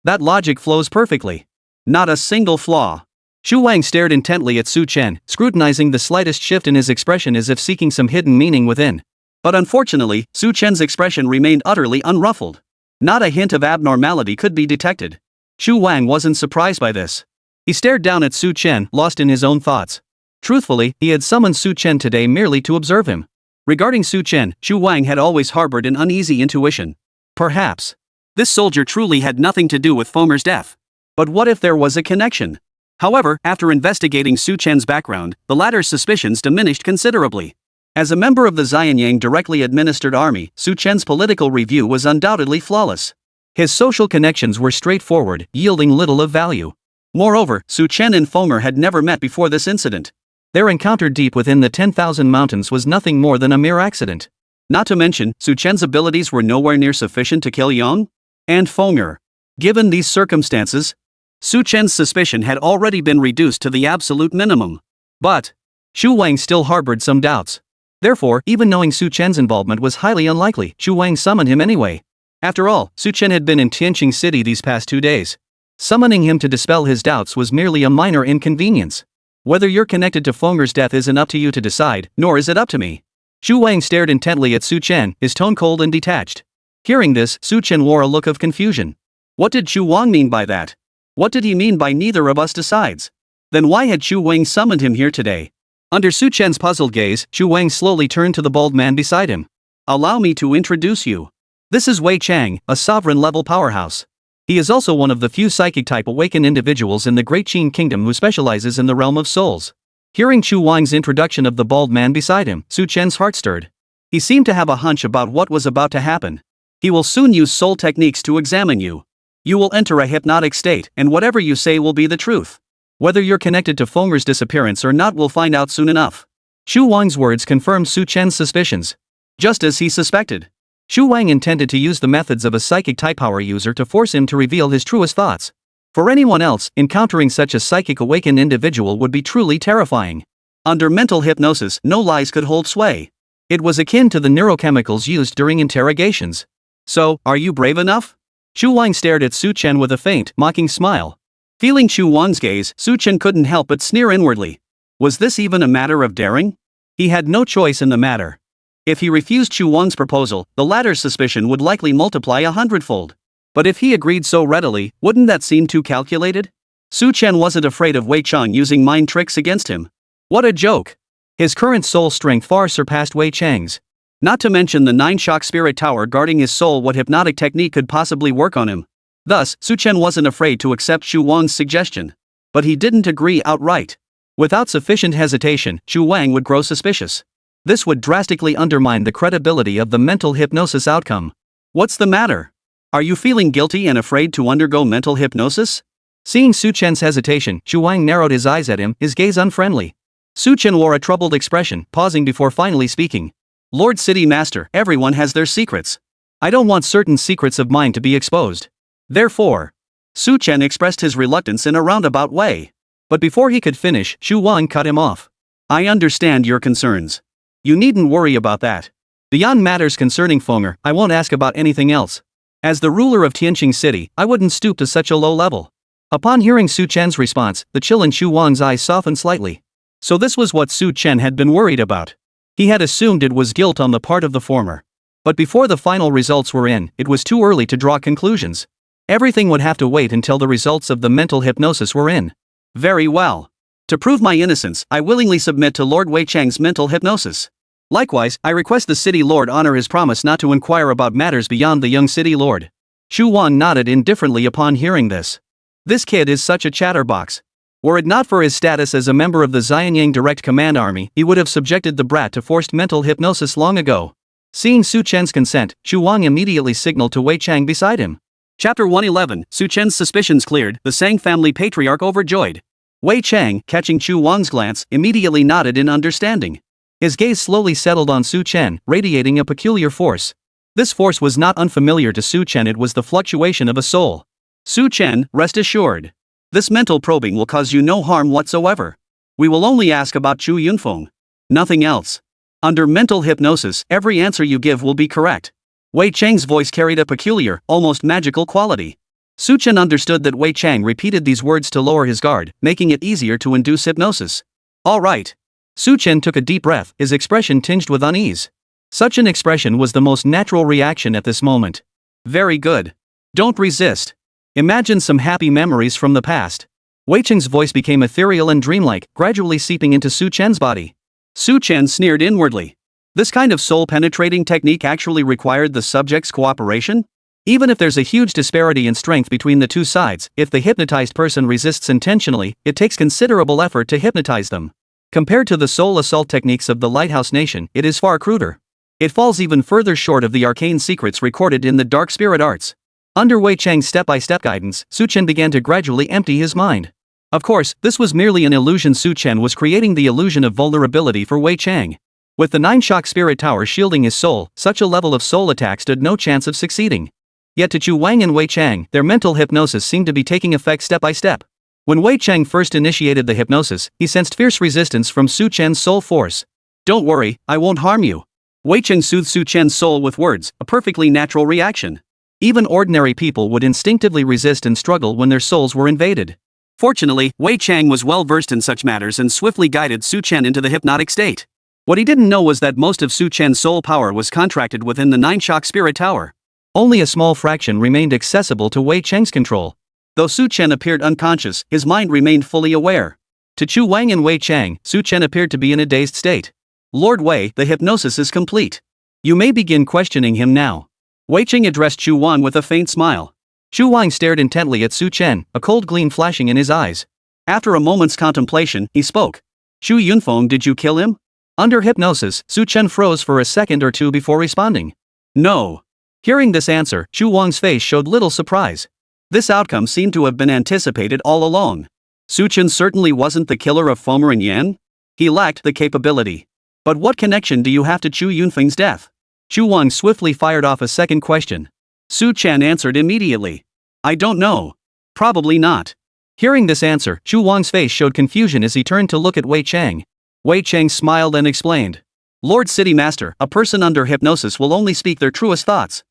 That logic flows perfectly. Not a single flaw. Chu Wang stared intently at Su Chen, scrutinizing the slightest shift in his expression as if seeking some hidden meaning within. But unfortunately, Su Chen's expression remained utterly unruffled. Not a hint of abnormality could be detected. Chu Wang wasn't surprised by this. He stared down at Su Chen, lost in his own thoughts. Truthfully, he had summoned Su Chen today merely to observe him. Regarding Su Chen, Chu Wang had always harbored an uneasy intuition. Perhaps this soldier truly had nothing to do with Fomer's death. But what if there was a connection? However, after investigating Su Chen's background, the latter's suspicions diminished considerably. As a member of the Xianyang directly administered army, Su Chen's political review was undoubtedly flawless. His social connections were straightforward, yielding little of value. Moreover, Su Chen and Fomer had never met before this incident. Their encounter deep within the 10,000 mountains was nothing more than a mere accident. Not to mention, Su Chen's abilities were nowhere near sufficient to kill Yang and Fomer. Given these circumstances, Su Chen's suspicion had already been reduced to the absolute minimum. But Chu Wang still harbored some doubts. Therefore, even knowing Su Chen's involvement was highly unlikely, Chu Wang summoned him anyway. After all, Su Chen had been in Tianqing City these past 2 days. Summoning him to dispel his doubts was merely a minor inconvenience. Whether you're connected to Fonger's death isn't up to you to decide, nor is it up to me. Chu Wang stared intently at Su Chen, his tone cold and detached. Hearing this, Su Chen wore a look of confusion. What did Chu Wang mean by that? What did he mean by neither of us decides? Then why had Chu Wang summoned him here today? Under Su Chen's puzzled gaze, Chu Wang slowly turned to the bald man beside him. Allow me to introduce you. This is Wei Chang, a sovereign-level powerhouse. He is also one of the few psychic-type awakened individuals in the Great Qin Kingdom who specializes in the realm of souls. Hearing Chu Wang's introduction of the bald man beside him, Su Chen's heart stirred. He seemed to have a hunch about what was about to happen. He will soon use soul techniques to examine you. You will enter a hypnotic state, and whatever you say will be the truth. Whether you're connected to Fonger's disappearance or not we'll find out soon enough. Chu Wang's words confirmed Su Chen's suspicions. Just as he suspected. Chu Wang intended to use the methods of a psychic type power user to force him to reveal his truest thoughts. For anyone else, encountering such a psychic awakened individual would be truly terrifying. Under mental hypnosis, no lies could hold sway. It was akin to the neurochemicals used during interrogations. So, are you brave enough? Chu Wang stared at Su Chen with a faint, mocking smile. Feeling Chu Wang's gaze, Su Chen couldn't help but sneer inwardly. Was this even a matter of daring? He had no choice in the matter. If he refused Chu Wang's proposal, the latter's suspicion would likely multiply 100-fold. But if he agreed so readily, wouldn't that seem too calculated? Su Chen wasn't afraid of Wei Chang using mind tricks against him. What a joke! His current soul strength far surpassed Wei Chang's. Not to mention the 9-shock spirit tower guarding his soul. What hypnotic technique could possibly work on him? Thus, Chen wasn't afraid to accept Xu Wang's suggestion. But he didn't agree outright. Without sufficient hesitation, Xu Wang would grow suspicious. This would drastically undermine the credibility of the mental hypnosis outcome. What's the matter? Are you feeling guilty and afraid to undergo mental hypnosis? Seeing Chen's hesitation, Xu Wang narrowed his eyes at him, his gaze unfriendly. Chen wore a troubled expression, pausing before finally speaking. Lord City Master, everyone has their secrets. I don't want certain secrets of mine to be exposed. Therefore, Chen expressed his reluctance in a roundabout way. But before he could finish, Xu Wang cut him off. I understand your concerns. You needn't worry about that. Beyond matters concerning Fenger, I won't ask about anything else. As the ruler of Tianqing City, I wouldn't stoop to such a low level. Upon hearing Chen's response, the chill in Xu Wang's eyes softened slightly. So this was what Chen had been worried about. He had assumed it was guilt on the part of the former. But before the final results were in, it was too early to draw conclusions. Everything would have to wait until the results of the mental hypnosis were in. Very well. To prove my innocence, I willingly submit to Lord Wei Chang's mental hypnosis. Likewise, I request the city lord honor his promise not to inquire about matters beyond the young city lord. Xu Wang nodded indifferently upon hearing this. This kid is such a chatterbox. Were it not for his status as a member of the Xianyang Direct Command Army, he would have subjected the brat to forced mental hypnosis long ago. Seeing Chen's consent, Xu Wang immediately signaled to Wei Chang beside him. Chapter 111, Chen's suspicions cleared, the Sang family patriarch overjoyed. Wei Chang, catching Xu Wang's glance, immediately nodded in understanding. His gaze slowly settled on Chen, radiating a peculiar force. This force was not unfamiliar to Chen, it was the fluctuation of a soul. Chen, rest assured. This mental probing will cause you no harm whatsoever. We will only ask about Chu Yunfeng. Nothing else. Under mental hypnosis, every answer you give will be correct. Wei Chang's voice carried a peculiar, almost magical quality. Chen understood that Wei Chang repeated these words to lower his guard, making it easier to induce hypnosis. All right. Chen took a deep breath, his expression tinged with unease. Such an expression was the most natural reaction at this moment. Very good. Don't resist. Imagine some happy memories from the past. Wei Chang's voice became ethereal and dreamlike, gradually seeping into Chen's body. Chen sneered inwardly. This kind of soul-penetrating technique actually required the subject's cooperation? Even if there's a huge disparity in strength between the two sides, if the hypnotized person resists intentionally, it takes considerable effort to hypnotize them. Compared to the soul assault techniques of the Lighthouse Nation, it is far cruder. It falls even further short of the arcane secrets recorded in the dark spirit arts. Under Wei Chang's step-by-step guidance, Chen began to gradually empty his mind. Of course, this was merely an illusion. Chen was creating the illusion of vulnerability for Wei Chang. With the 9-shock spirit tower shielding his soul, such a level of soul attack stood no chance of succeeding. Yet to Chu Wang and Wei Chang, their mental hypnosis seemed to be taking effect step by step. When Wei Chang first initiated the hypnosis, he sensed fierce resistance from Chen's soul force. Don't worry, I won't harm you. Wei Chang soothed Chen's soul with words, a perfectly natural reaction. Even ordinary people would instinctively resist and struggle when their souls were invaded. Fortunately, Wei Chang was well versed in such matters and swiftly guided Chen into the hypnotic state. What he didn't know was that most of Chen's soul power was contracted within the 9-shock spirit tower. Only a small fraction remained accessible to Wei Chang's control. Though Chen appeared unconscious, his mind remained fully aware. To Chu Wang and Wei Chang, Chen appeared to be in a dazed state. Lord Wei, the hypnosis is complete. You may begin questioning him now. Wei Chang addressed Chu Wang with a faint smile. Chu Wang stared intently at Chen, a cold gleam flashing in his eyes. After a moment's contemplation, he spoke. Chu Yunfeng, did you kill him? Under hypnosis, Chen froze for a second or two before responding. No. Hearing this answer, Chu Wang's face showed little surprise. This outcome seemed to have been anticipated all along. Chen certainly wasn't the killer of Fenger and Yan. He lacked the capability. But what connection do you have to Chu Yunfeng's death? Chu Wang swiftly fired off a second question. Chen answered immediately. I don't know. Probably not. Hearing this answer, Chu Wang's face showed confusion as he turned to look at Wei Chang. Wei Chang smiled and explained. Lord City Master, a person under hypnosis will only speak their truest thoughts.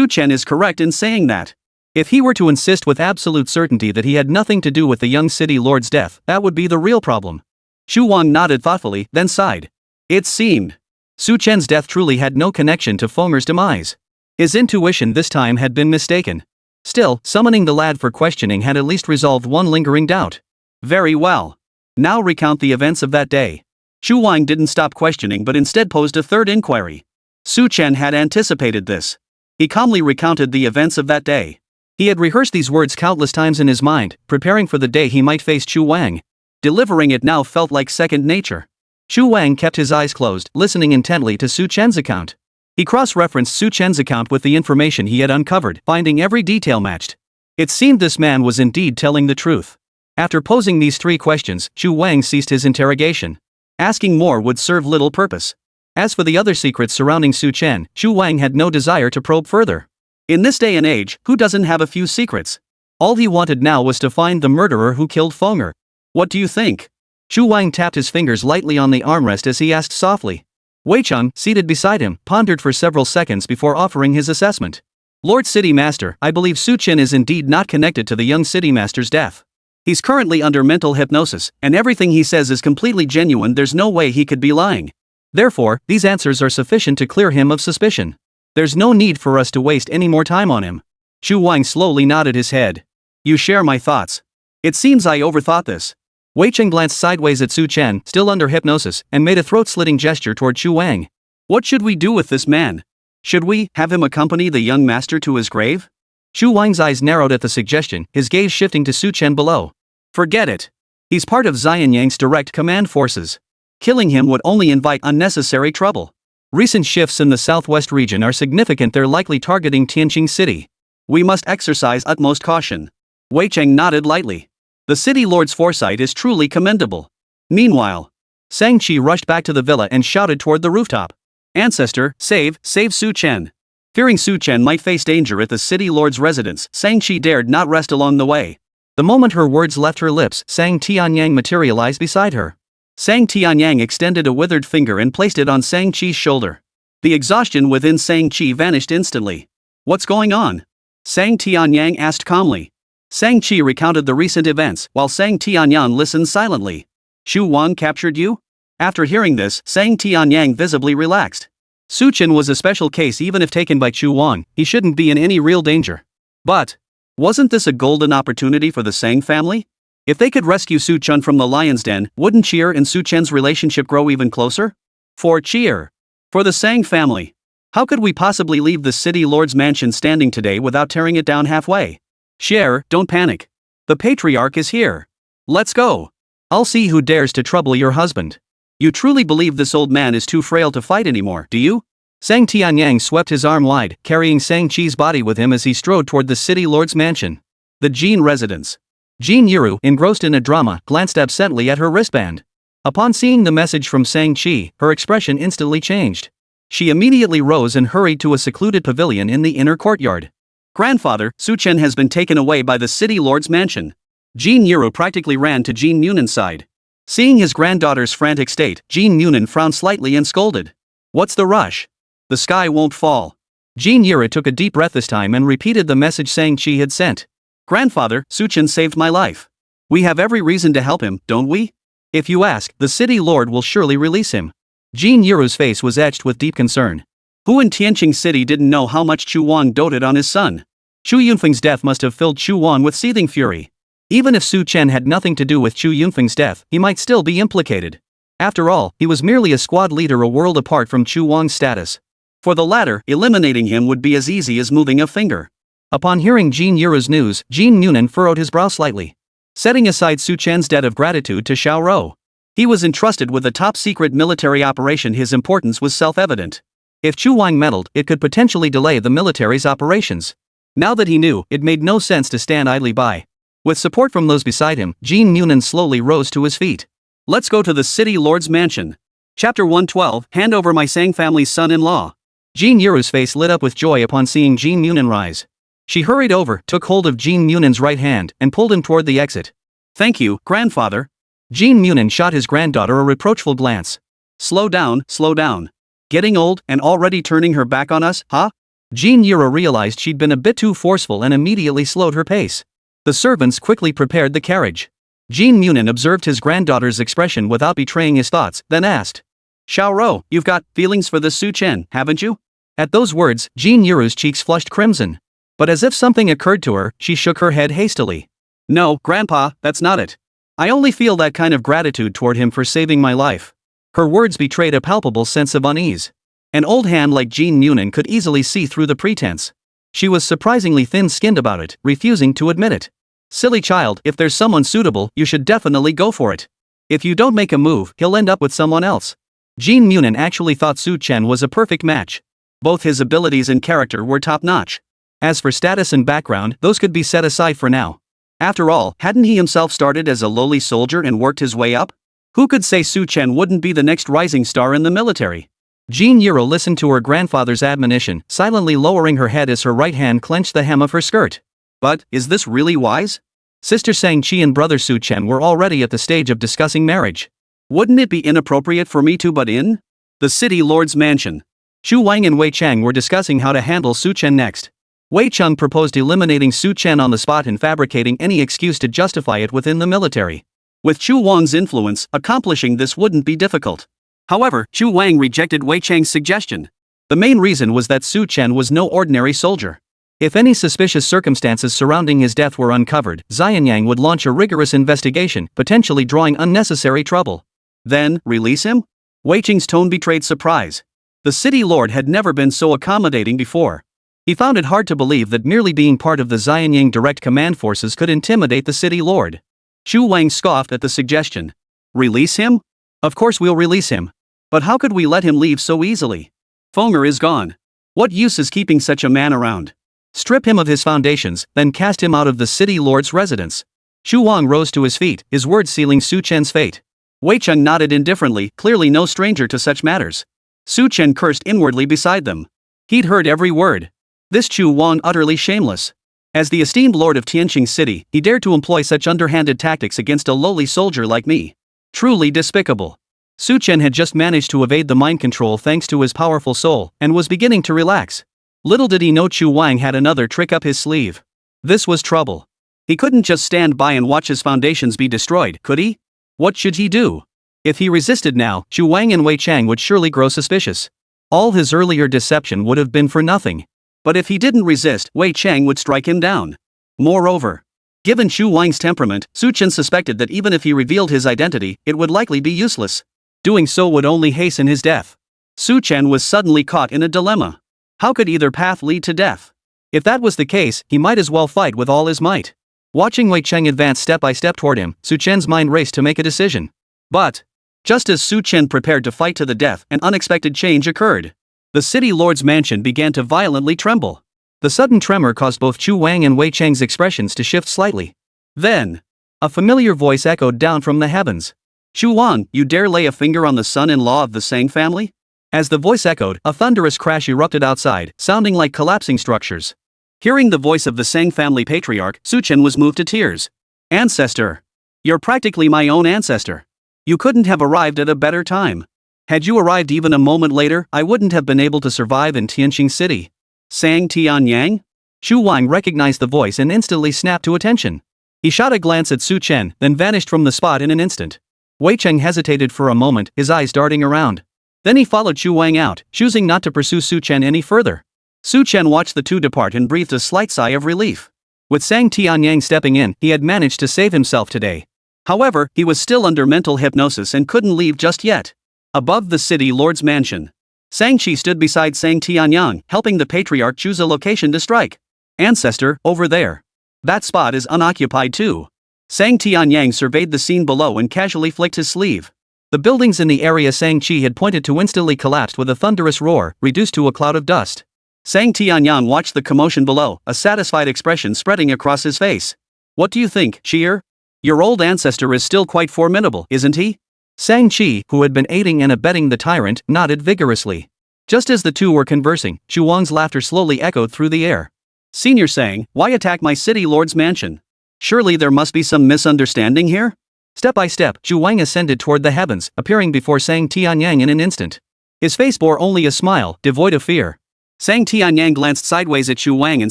Chen is correct in saying that. If he were to insist with absolute certainty that he had nothing to do with the young city lord's death, that would be the real problem. Chu Wang nodded thoughtfully, then sighed. It seemed. Chen's death truly had no connection to Fenger's demise. His intuition this time had been mistaken. Still, summoning the lad for questioning had at least resolved one lingering doubt. Very well. Now recount the events of that day. Chu Wang didn't stop questioning but instead posed a third inquiry. Su Chen had anticipated this. He calmly recounted the events of that day. He had rehearsed these words countless times in his mind, preparing for the day he might face Chu Wang. Delivering it now felt like second nature. Chu Wang kept his eyes closed, listening intently to Su Chen's account. He cross-referenced Su Chen's account with the information he had uncovered, finding every detail matched. It seemed this man was indeed telling the truth. After posing these 3 questions, Chu Wang ceased his interrogation. Asking more would serve little purpose. As for the other secrets surrounding Su Chen, Chu Wang had no desire to probe further. In this day and age, who doesn't have a few secrets? All he wanted now was to find the murderer who killed Fenger. What do you think? Chu Wang tapped his fingers lightly on the armrest as he asked softly. Wei Cheng, seated beside him, pondered for several seconds before offering his assessment. Lord City Master, I believe Su Chen is indeed not connected to the young City Master's death. He's currently under mental hypnosis, and everything he says is completely genuine. There's no way he could be lying. Therefore, these answers are sufficient to clear him of suspicion. There's no need for us to waste any more time on him. Chu Wang slowly nodded his head. You share my thoughts. It seems I overthought this. Wei Cheng glanced sideways at Su Chen, still under hypnosis, and made a throat-slitting gesture toward Chu Wang. What should we do with this man? Should we have him accompany the young master to his grave? Chu Wang's eyes narrowed at the suggestion, his gaze shifting to Su Chen below. Forget it. He's part of Xian Yang's direct command forces. Killing him would only invite unnecessary trouble. Recent shifts in the southwest region are significant. They're likely targeting Tianqing City. We must exercise utmost caution. Wei Cheng nodded lightly. The city lord's foresight is truly commendable. Meanwhile, Shang-Chi rushed back to the villa and shouted toward the rooftop. Ancestor, save Su Chen. Fearing Su Chen might face danger at the city lord's residence, Shang-Chi dared not rest along the way. The moment her words left her lips, Sang Tianyang materialized beside her. Sang Tianyang extended a withered finger and placed it on Shang-Chi's shoulder. The exhaustion within Shang-Chi vanished instantly. What's going on? Sang Tianyang asked calmly. Shang-Chi recounted the recent events, while Sang Tianyang listened silently. Chu Wang captured you? After hearing this, Sang Tianyang visibly relaxed. Su Chen was a special case. Even if taken by Chu Wang, he shouldn't be in any real danger. But wasn't this a golden opportunity for the Sang family? If they could rescue Su Chen from the lion's den, wouldn't Cheer and Su Chen's relationship grow even closer? For Cheer. For the Sang family. How could we possibly leave the city lord's mansion standing today without tearing it down halfway? Cheer, don't panic. The patriarch is here. Let's go. I'll see who dares to trouble your husband. You truly believe this old man is too frail to fight anymore, do you? Sang Tianyang swept his arm wide, carrying Shang-Chi's body with him as he strode toward the city lord's mansion. The Jin residence. Jin Yiru, engrossed in a drama, glanced absently at her wristband. Upon seeing the message from Shang-Chi, her expression instantly changed. She immediately rose and hurried to a secluded pavilion in the inner courtyard. Grandfather, Su Chen has been taken away by the city lord's mansion. Jin Yiru practically ran to Jin Munan's side. Seeing his granddaughter's frantic state, Jin Munan frowned slightly and scolded. What's the rush? The sky won't fall. Jin Yiru took a deep breath this time and repeated the message Shang-Chi had sent. Grandfather, Su Chen saved my life. We have every reason to help him, don't we? If you ask, the city lord will surely release him. Jin Yiru's face was etched with deep concern. Who in Tianqing City didn't know how much Chu Wang doted on his son? Chu Yunfeng's death must have filled Chu Wang with seething fury. Even if Su Chen had nothing to do with Chu Yunfeng's death, he might still be implicated. After all, he was merely a squad leader a world apart from Chu Wang's status. For the latter, eliminating him would be as easy as moving a finger. Upon hearing Jin Yiru's news, Jin Munan furrowed his brow slightly. Setting aside Su Chen's debt of gratitude to Xiao Rou, he was entrusted with a top-secret military operation. His importance was self-evident. If Chu Wang meddled, it could potentially delay the military's operations. Now that he knew, it made no sense to stand idly by. With support from those beside him, Jin Munan slowly rose to his feet. Let's go to the city lord's mansion. Chapter 112, Hand over my Sang family's son-in-law. Jin Yiru's face lit up with joy upon seeing Jin Munan rise. She hurried over, took hold of Jin Munan's right hand, and pulled him toward the exit. Thank you, grandfather. Jin Munan shot his granddaughter a reproachful glance. Slow down, slow down. Getting old and already turning her back on us, huh? Jin Yiru realized she'd been a bit too forceful and immediately slowed her pace. The servants quickly prepared the carriage. Jin Munan observed his granddaughter's expression without betraying his thoughts, then asked. Xiao Rou, you've got feelings for this Su Chen, haven't you? At those words, Jin Yiru's cheeks flushed crimson. But as if something occurred to her, she shook her head hastily. No, Grandpa, that's not it. I only feel that kind of gratitude toward him for saving my life. Her words betrayed a palpable sense of unease. An old hand like Jean Munin could easily see through the pretense. She was surprisingly thin-skinned about it, refusing to admit it. Silly child, if there's someone suitable, you should definitely go for it. If you don't make a move, he'll end up with someone else. Jean Munin actually thought Su Chen was a perfect match. Both his abilities and character were top-notch. As for status and background, those could be set aside for now. After all, hadn't he himself started as a lowly soldier and worked his way up? Who could say Su Chen wouldn't be the next rising star in the military? Jean Yero listened to her grandfather's admonition, silently lowering her head as her right hand clenched the hem of her skirt. But, is this really wise? Sister Sang-chi and brother Su Chen were already at the stage of discussing marriage. Wouldn't it be inappropriate for me to butt in? The city lord's mansion. Xu Wang and Wei Chang were discussing how to handle Su Chen next. Wei Cheng proposed eliminating Su Chen on the spot and fabricating any excuse to justify it within the military. With Xu Wang's influence, accomplishing this wouldn't be difficult. However, Xu Wang rejected Wei Cheng's suggestion. The main reason was that Su Chen was no ordinary soldier. If any suspicious circumstances surrounding his death were uncovered, Xianyang would launch a rigorous investigation, potentially drawing unnecessary trouble. Then, release him? Wei Cheng's tone betrayed surprise. The city lord had never been so accommodating before. He found it hard to believe that merely being part of the Xianyang direct command forces could intimidate the city lord. Xu Wang scoffed at the suggestion. Release him? Of course we'll release him. But how could we let him leave so easily? Fenger is gone. What use is keeping such a man around? Strip him of his foundations, then cast him out of the city lord's residence. Xu Wang rose to his feet, his words sealing Su Chen's fate. Wei Cheng nodded indifferently, clearly no stranger to such matters. Su Chen cursed inwardly beside them. He'd heard every word. This Xu Wang utterly shameless. As the esteemed lord of Tianqing City, he dared to employ such underhanded tactics against a lowly soldier like me. Truly despicable. Su Chen had just managed to evade the mind control thanks to his powerful soul, and was beginning to relax. Little did he know Xu Wang had another trick up his sleeve. This was trouble. He couldn't just stand by and watch his foundations be destroyed, could he? What should he do? If he resisted now, Xu Wang and Wei Chang would surely grow suspicious. All his earlier deception would have been for nothing. But if he didn't resist, Wei Chang would strike him down. Moreover, given Xu Wang's temperament, Su Chen suspected that even if he revealed his identity, it would likely be useless. Doing so would only hasten his death. Su Chen was suddenly caught in a dilemma. How could either path lead to death? If that was the case, he might as well fight with all his might. Watching Wei Cheng advance step by step toward him, Su Chen's mind raced to make a decision. But, just as Su Chen prepared to fight to the death, an unexpected change occurred. The city lord's mansion began to violently tremble. The sudden tremor caused both Xu Wang and Wei Cheng's expressions to shift slightly. Then, a familiar voice echoed down from the heavens. Xu Wang, you dare lay a finger on the son-in-law of the Sang family? As the voice echoed, a thunderous crash erupted outside, sounding like collapsing structures. Hearing the voice of the Sang family patriarch, Su Chen was moved to tears. Ancestor. You're practically my own ancestor. You couldn't have arrived at a better time. Had you arrived even a moment later, I wouldn't have been able to survive in Tianqing City. Sang Tianyang? Xu Wang recognized the voice and instantly snapped to attention. He shot a glance at Su Chen, then vanished from the spot in an instant. Wei Cheng hesitated for a moment, his eyes darting around. Then he followed Xu Wang out, choosing not to pursue Su Chen any further. Su Chen watched the two depart and breathed a slight sigh of relief. With Sang Tianyang stepping in, he had managed to save himself today. However, he was still under mental hypnosis and couldn't leave just yet. Above the city lord's mansion, Sang-chi stood beside Sang Tianyang, helping the patriarch choose a location to strike. Ancestor, over there. That spot is unoccupied too. Sang Tianyang surveyed the scene below and casually flicked his sleeve. The buildings in the area Sang-chi had pointed to instantly collapsed with a thunderous roar, reduced to a cloud of dust. Sang Tianyang watched the commotion below, a satisfied expression spreading across his face. What do you think, Shier? Your old ancestor is still quite formidable, isn't he? Sang-chi, who had been aiding and abetting the tyrant, nodded vigorously. Just as the two were conversing, Xu Wang's laughter slowly echoed through the air. Senior Sang, why attack my city lord's mansion? Surely there must be some misunderstanding here? Step by step, Xu Wang ascended toward the heavens, appearing before Sang Tianyang in an instant. His face bore only a smile, devoid of fear. Sang Tianyang glanced sideways at Xu Wang and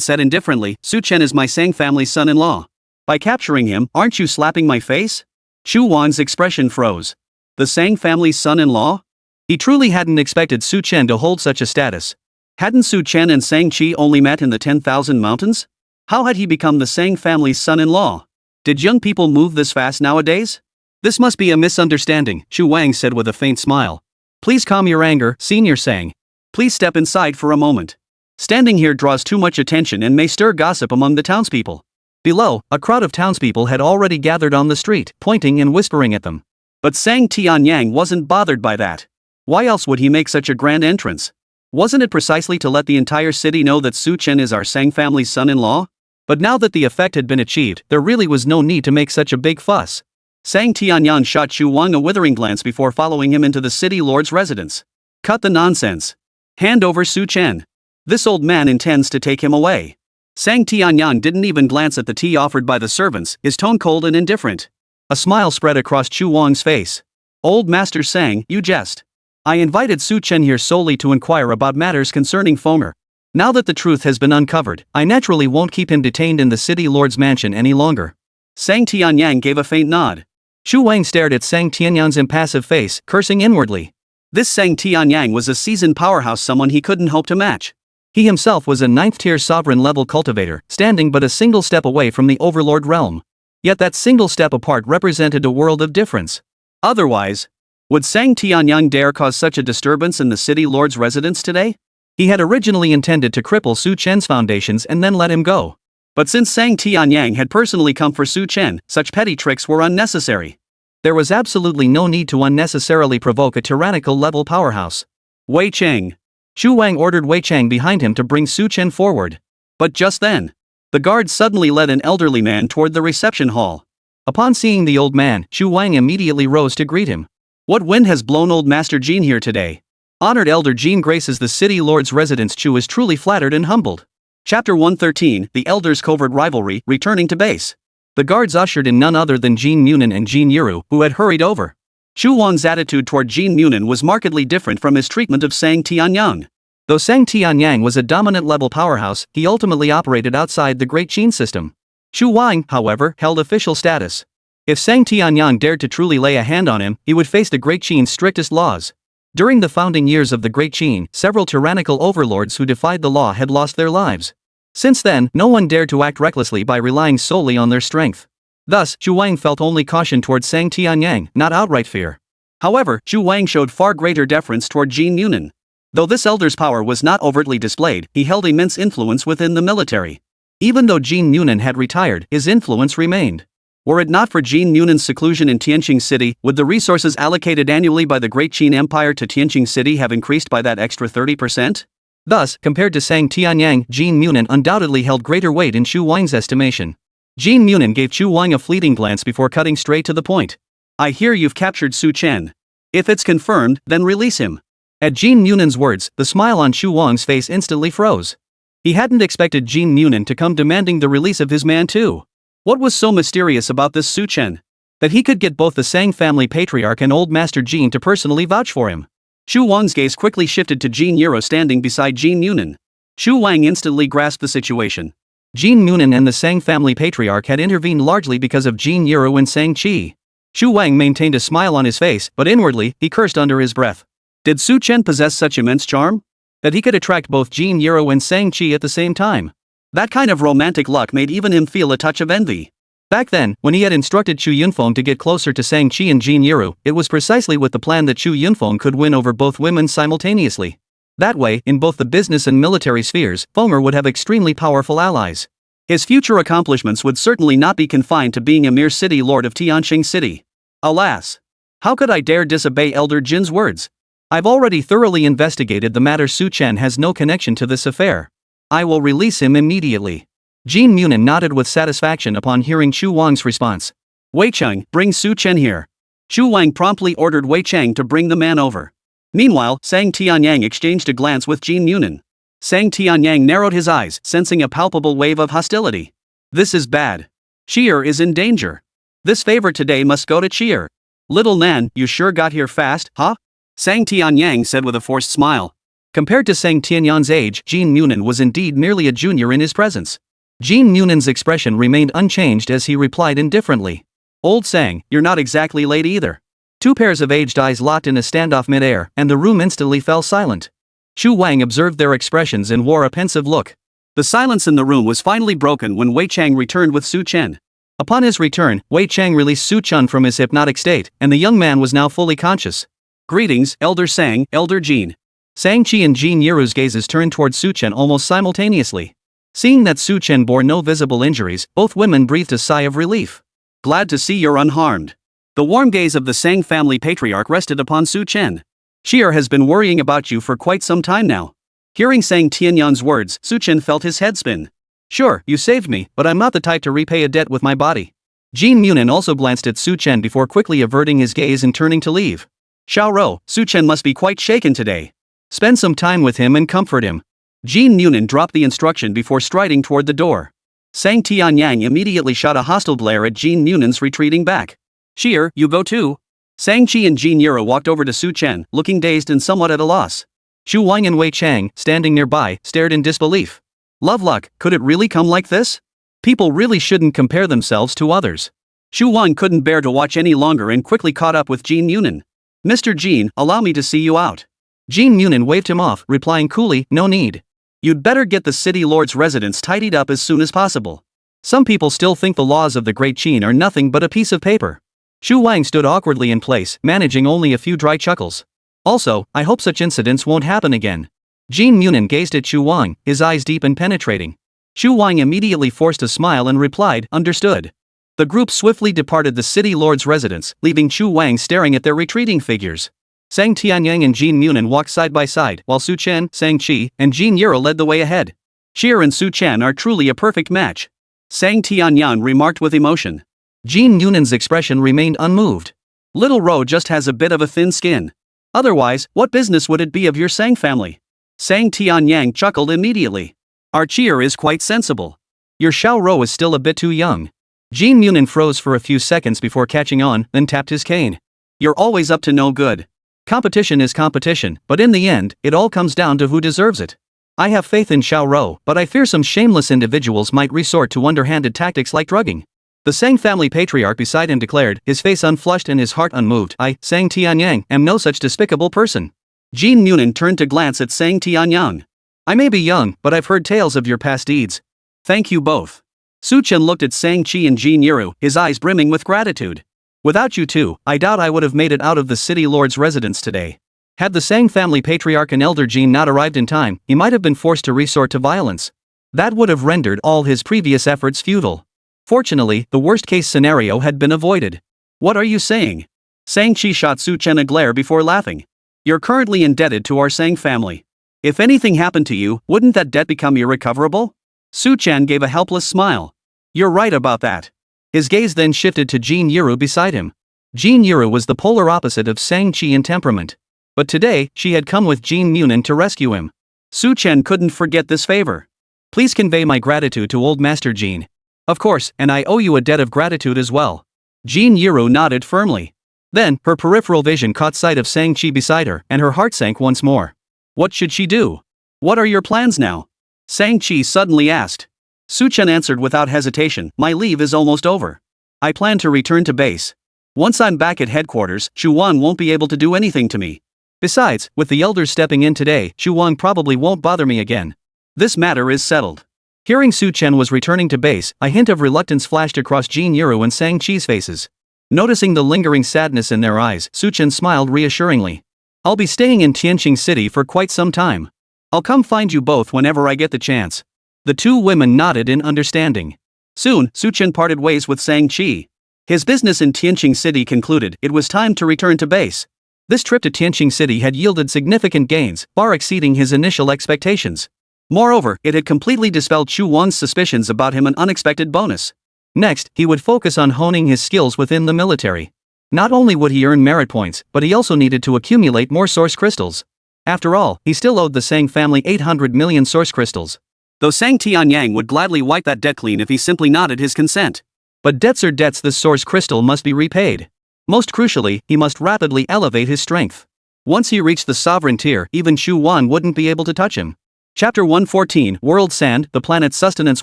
said indifferently, Su Chen is my Sang family's son-in-law. By capturing him, aren't you slapping my face? Xu Wang's expression froze. The Sang family's son-in-law? He truly hadn't expected Su Chen to hold such a status. Hadn't Su Chen and Sang-chi only met in the 10,000 mountains? How had he become the Sang family's son-in-law? Did young people move this fast nowadays? This must be a misunderstanding, Xu Wang said with a faint smile. Please calm your anger, Senior Sang. Please step inside for a moment. Standing here draws too much attention and may stir gossip among the townspeople. Below, a crowd of townspeople had already gathered on the street, pointing and whispering at them. But Sang Tianyang wasn't bothered by that. Why else would he make such a grand entrance? Wasn't it precisely to let the entire city know that Su Chen is our Sang family's son-in-law? But now that the effect had been achieved, there really was no need to make such a big fuss. Sang Tianyang shot Chu Wang a withering glance before following him into the city lord's residence. Cut the nonsense. Hand over Su Chen. This old man intends to take him away. Sang Tianyang didn't even glance at the tea offered by the servants, his tone cold and indifferent. A smile spread across Chu Wang's face. Old Master Sang, you jest. I invited Su Chen here solely to inquire about matters concerning Fomer. Now that the truth has been uncovered, I naturally won't keep him detained in the city lord's mansion any longer. Sang Tianyang gave a faint nod. Chu Wang stared at Sang Tianyang's impassive face, cursing inwardly. This Sang Tianyang was a seasoned powerhouse, someone he couldn't hope to match. He himself was a 9th-tier sovereign-level cultivator, standing but a single step away from the overlord realm. Yet that single step apart represented a world of difference. Otherwise, would Sang Tianyang dare cause such a disturbance in the city lord's residence today? He had originally intended to cripple Su Chen's foundations and then let him go. But since Sang Tianyang had personally come for Su Chen, such petty tricks were unnecessary. There was absolutely no need to unnecessarily provoke a tyrannical-level powerhouse. Wei Cheng. Chu Wang ordered Wei Cheng behind him to bring Su Chen forward. But just then, the guard suddenly led an elderly man toward the reception hall. Upon seeing the old man, Chu Wang immediately rose to greet him. What wind has blown old Master Jean here today? Honored Elder Jean graces the city lord's residence. Chu is truly flattered and humbled. Chapter 113, The Elders' Covert Rivalry, returning to base. The guards ushered in none other than Jean Munin and Jean Yuru, who had hurried over. Chu Wang's attitude toward Jean Munin was markedly different from his treatment of Sang Tianyang. Though Sang Tianyang was a dominant-level powerhouse, he ultimately operated outside the Great Qin system. Chu Wang, however, held official status. If Sang Tianyang dared to truly lay a hand on him, he would face the Great Qin's strictest laws. During the founding years of the Great Qin, several tyrannical overlords who defied the law had lost their lives. Since then, no one dared to act recklessly by relying solely on their strength. Thus, Chu Wang felt only caution toward Sang Tianyang, not outright fear. However, Chu Wang showed far greater deference toward Jean Munin. Though this elder's power was not overtly displayed, he held immense influence within the military. Even though Jean Munin had retired, his influence remained. Were it not for Jean Munin's seclusion in Tianqing City, would the resources allocated annually by the Great Qin Empire to Tianqing City have increased by that extra 30%? Thus, compared to Sang Tianyang, Jean Munin undoubtedly held greater weight in Chu Wang's estimation. Jean Munin gave Chu Wang a fleeting glance before cutting straight to the point. I hear you've captured Su Chen. If it's confirmed, then release him. At Jean Munin's words, the smile on Chu Wang's face instantly froze. He hadn't expected Jean Munin to come demanding the release of his man too. What was so mysterious about this Su Chen? That he could get both the Sang family patriarch and old Master Jean to personally vouch for him. Chu Wang's gaze quickly shifted to Jean Yuro standing beside Jean Munin. Chu Wang instantly grasped the situation. Jean Munin and the Sang family patriarch had intervened largely because of Jean Yuro and Sang Qi. Chu Wang maintained a smile on his face, but inwardly, he cursed under his breath. Did Su Chen possess such immense charm? That he could attract both Jean Yuro and Sang Qi at the same time? That kind of romantic luck made even him feel a touch of envy. Back then, when he had instructed Chu Yunfeng to get closer to Sang Qi and Jean Yuru, it was precisely with the plan that Chu Yunfeng could win over both women simultaneously. That way, in both the business and military spheres, Fomer would have extremely powerful allies. His future accomplishments would certainly not be confined to being a mere city lord of Tianqing City. Alas! How could I dare disobey Elder Jin's words? I've already thoroughly investigated the matter. Su Chen has no connection to this affair. I will release him immediately. Jean Munin nodded with satisfaction upon hearing Chu Wang's response. Wei Cheng, bring Su Chen here. Chu Wang promptly ordered Wei Cheng to bring the man over. Meanwhile, Sang Tianyang exchanged a glance with Jean Munin. Sang Tianyang narrowed his eyes, sensing a palpable wave of hostility. This is bad. Chi'er is in danger. This favor today must go to Chi'er. Little Nan, you sure got here fast, huh? Sang Tianyang said with a forced smile. Compared to Sang Tianyang's age, Jean Munin was indeed merely a junior in his presence. Jean Munin's expression remained unchanged as he replied indifferently. Old Sang, you're not exactly late either. Two pairs of aged eyes locked in a standoff mid-air, and the room instantly fell silent. Chu Wang observed their expressions and wore a pensive look. The silence in the room was finally broken when Wei Cheng returned with Su Chen. Upon his return, Wei Cheng released Su Chen from his hypnotic state, and the young man was now fully conscious. Greetings, Elder Sang, Elder Jean. Sang-chi and Jin Yiru's gazes turned toward Su-chen almost simultaneously. Seeing that Su-chen bore no visible injuries, both women breathed a sigh of relief. Glad to see you're unharmed. The warm gaze of the Sang family patriarch rested upon Su-chen. Sheer has been worrying about you for quite some time now. Hearing Sang Tianyan's words, Su-chen felt his head spin. Sure, you saved me, but I'm not the type to repay a debt with my body. Jin Munin also glanced at Su-chen before quickly averting his gaze and turning to leave. Xiaoro, Su-chen must be quite shaken today. Spend some time with him and comfort him. Jin Munin dropped the instruction before striding toward the door. Sang Tianyang immediately shot a hostile glare at Jin Munin's retreating back. Sheer, you go too? Sang-chi and Jin Yiru walked over to Su-chen, looking dazed and somewhat at a loss. Xu Wang and Wei Chang, standing nearby, stared in disbelief. Love luck, could it really come like this? People really shouldn't compare themselves to others. Xu Wang couldn't bear to watch any longer and quickly caught up with Jin Munin. Mr. Jin, allow me to see you out. Jin Munin waved him off, replying coolly, no need. You'd better get the city lord's residence tidied up as soon as possible. Some people still think the laws of the Great Qin are nothing but a piece of paper. Xu Wang stood awkwardly in place, managing only a few dry chuckles. Also, I hope such incidents won't happen again. Jin Munin gazed at Xu Wang, his eyes deep and penetrating. Xu Wang immediately forced a smile and replied, understood. The group swiftly departed the city lord's residence, leaving Xu Wang staring at their retreating figures. Sang Tianyang and Jin Munin walked side by side, while Su-chen, Sang-chi, and Jin Yiru led the way ahead. Sheer and Su-chen are truly a perfect match. Sang Tianyang remarked with emotion. Jin Munin's expression remained unmoved. Little Ro just has a bit of a thin skin. Otherwise, what business would it be of your Sang family? Sang Tianyang chuckled immediately. Our Cheer is quite sensible. Your Xiao Ro is still a bit too young. Jin Munin froze for a few seconds before catching on, then tapped his cane. You're always up to no good. Competition is competition, but in the end, it all comes down to who deserves it. I have faith in Xiao Ro, but I fear some shameless individuals might resort to underhanded tactics like drugging. The Sang family patriarch beside him declared, his face unflushed and his heart unmoved. I, Sang Tianyang, am no such despicable person. Jin Munin turned to glance at Sang Tianyang. I may be young, but I've heard tales of your past deeds. Thank you both. Su-chen looked at Sang-chi and Jin Yiru, his eyes brimming with gratitude. Without you two, I doubt I would have made it out of the city lord's residence today. Had the Sang family patriarch and elder Jin not arrived in time, he might have been forced to resort to violence. That would have rendered all his previous efforts futile. Fortunately, the worst-case scenario had been avoided. What are you saying? Sang-chi shot Su-chen a glare before laughing. You're currently indebted to our Sang family. If anything happened to you, wouldn't that debt become irrecoverable? Su-chen gave a helpless smile. You're right about that. His gaze then shifted to Jin Yiru beside him. Jin Yiru was the polar opposite of Sang-chi in temperament. But today, she had come with Jin Munin to rescue him. Su-chen couldn't forget this favor. Please convey my gratitude to old Master Jin. Of course, and I owe you a debt of gratitude as well. Jin Yiru nodded firmly. Then, her peripheral vision caught sight of Sang-chi beside her, and her heart sank once more. What should she do? What are your plans now? Sang-chi suddenly asked. Su-chen answered without hesitation, my leave is almost over. I plan to return to base. Once I'm back at headquarters, Xu Wang won't be able to do anything to me. Besides, with the elders stepping in today, Xu Wang probably won't bother me again. This matter is settled. Hearing Su-chen was returning to base, a hint of reluctance flashed across Jin Yiru and Sang-chi's faces. Noticing the lingering sadness in their eyes, Su-chen smiled reassuringly. I'll be staying in Tianqing City for quite some time. I'll come find you both whenever I get the chance. The two women nodded in understanding. Soon, Su-chen parted ways with Sang-chi. His business in Tianqing City concluded, it was time to return to base. This trip to Tianqing City had yielded significant gains, far exceeding his initial expectations. Moreover, it had completely dispelled Xu Wan's suspicions about him, an unexpected bonus. Next, he would focus on honing his skills within the military. Not only would he earn merit points, but he also needed to accumulate more source crystals. After all, he still owed the Sang family 800 million source crystals. Though Sang Tianyang would gladly wipe that debt clean if he simply nodded his consent. But debts are debts, this source crystal must be repaid. Most crucially, he must rapidly elevate his strength. Once he reached the sovereign tier, even Xu Wan wouldn't be able to touch him. Chapter 114, World Sand, the planet's sustenance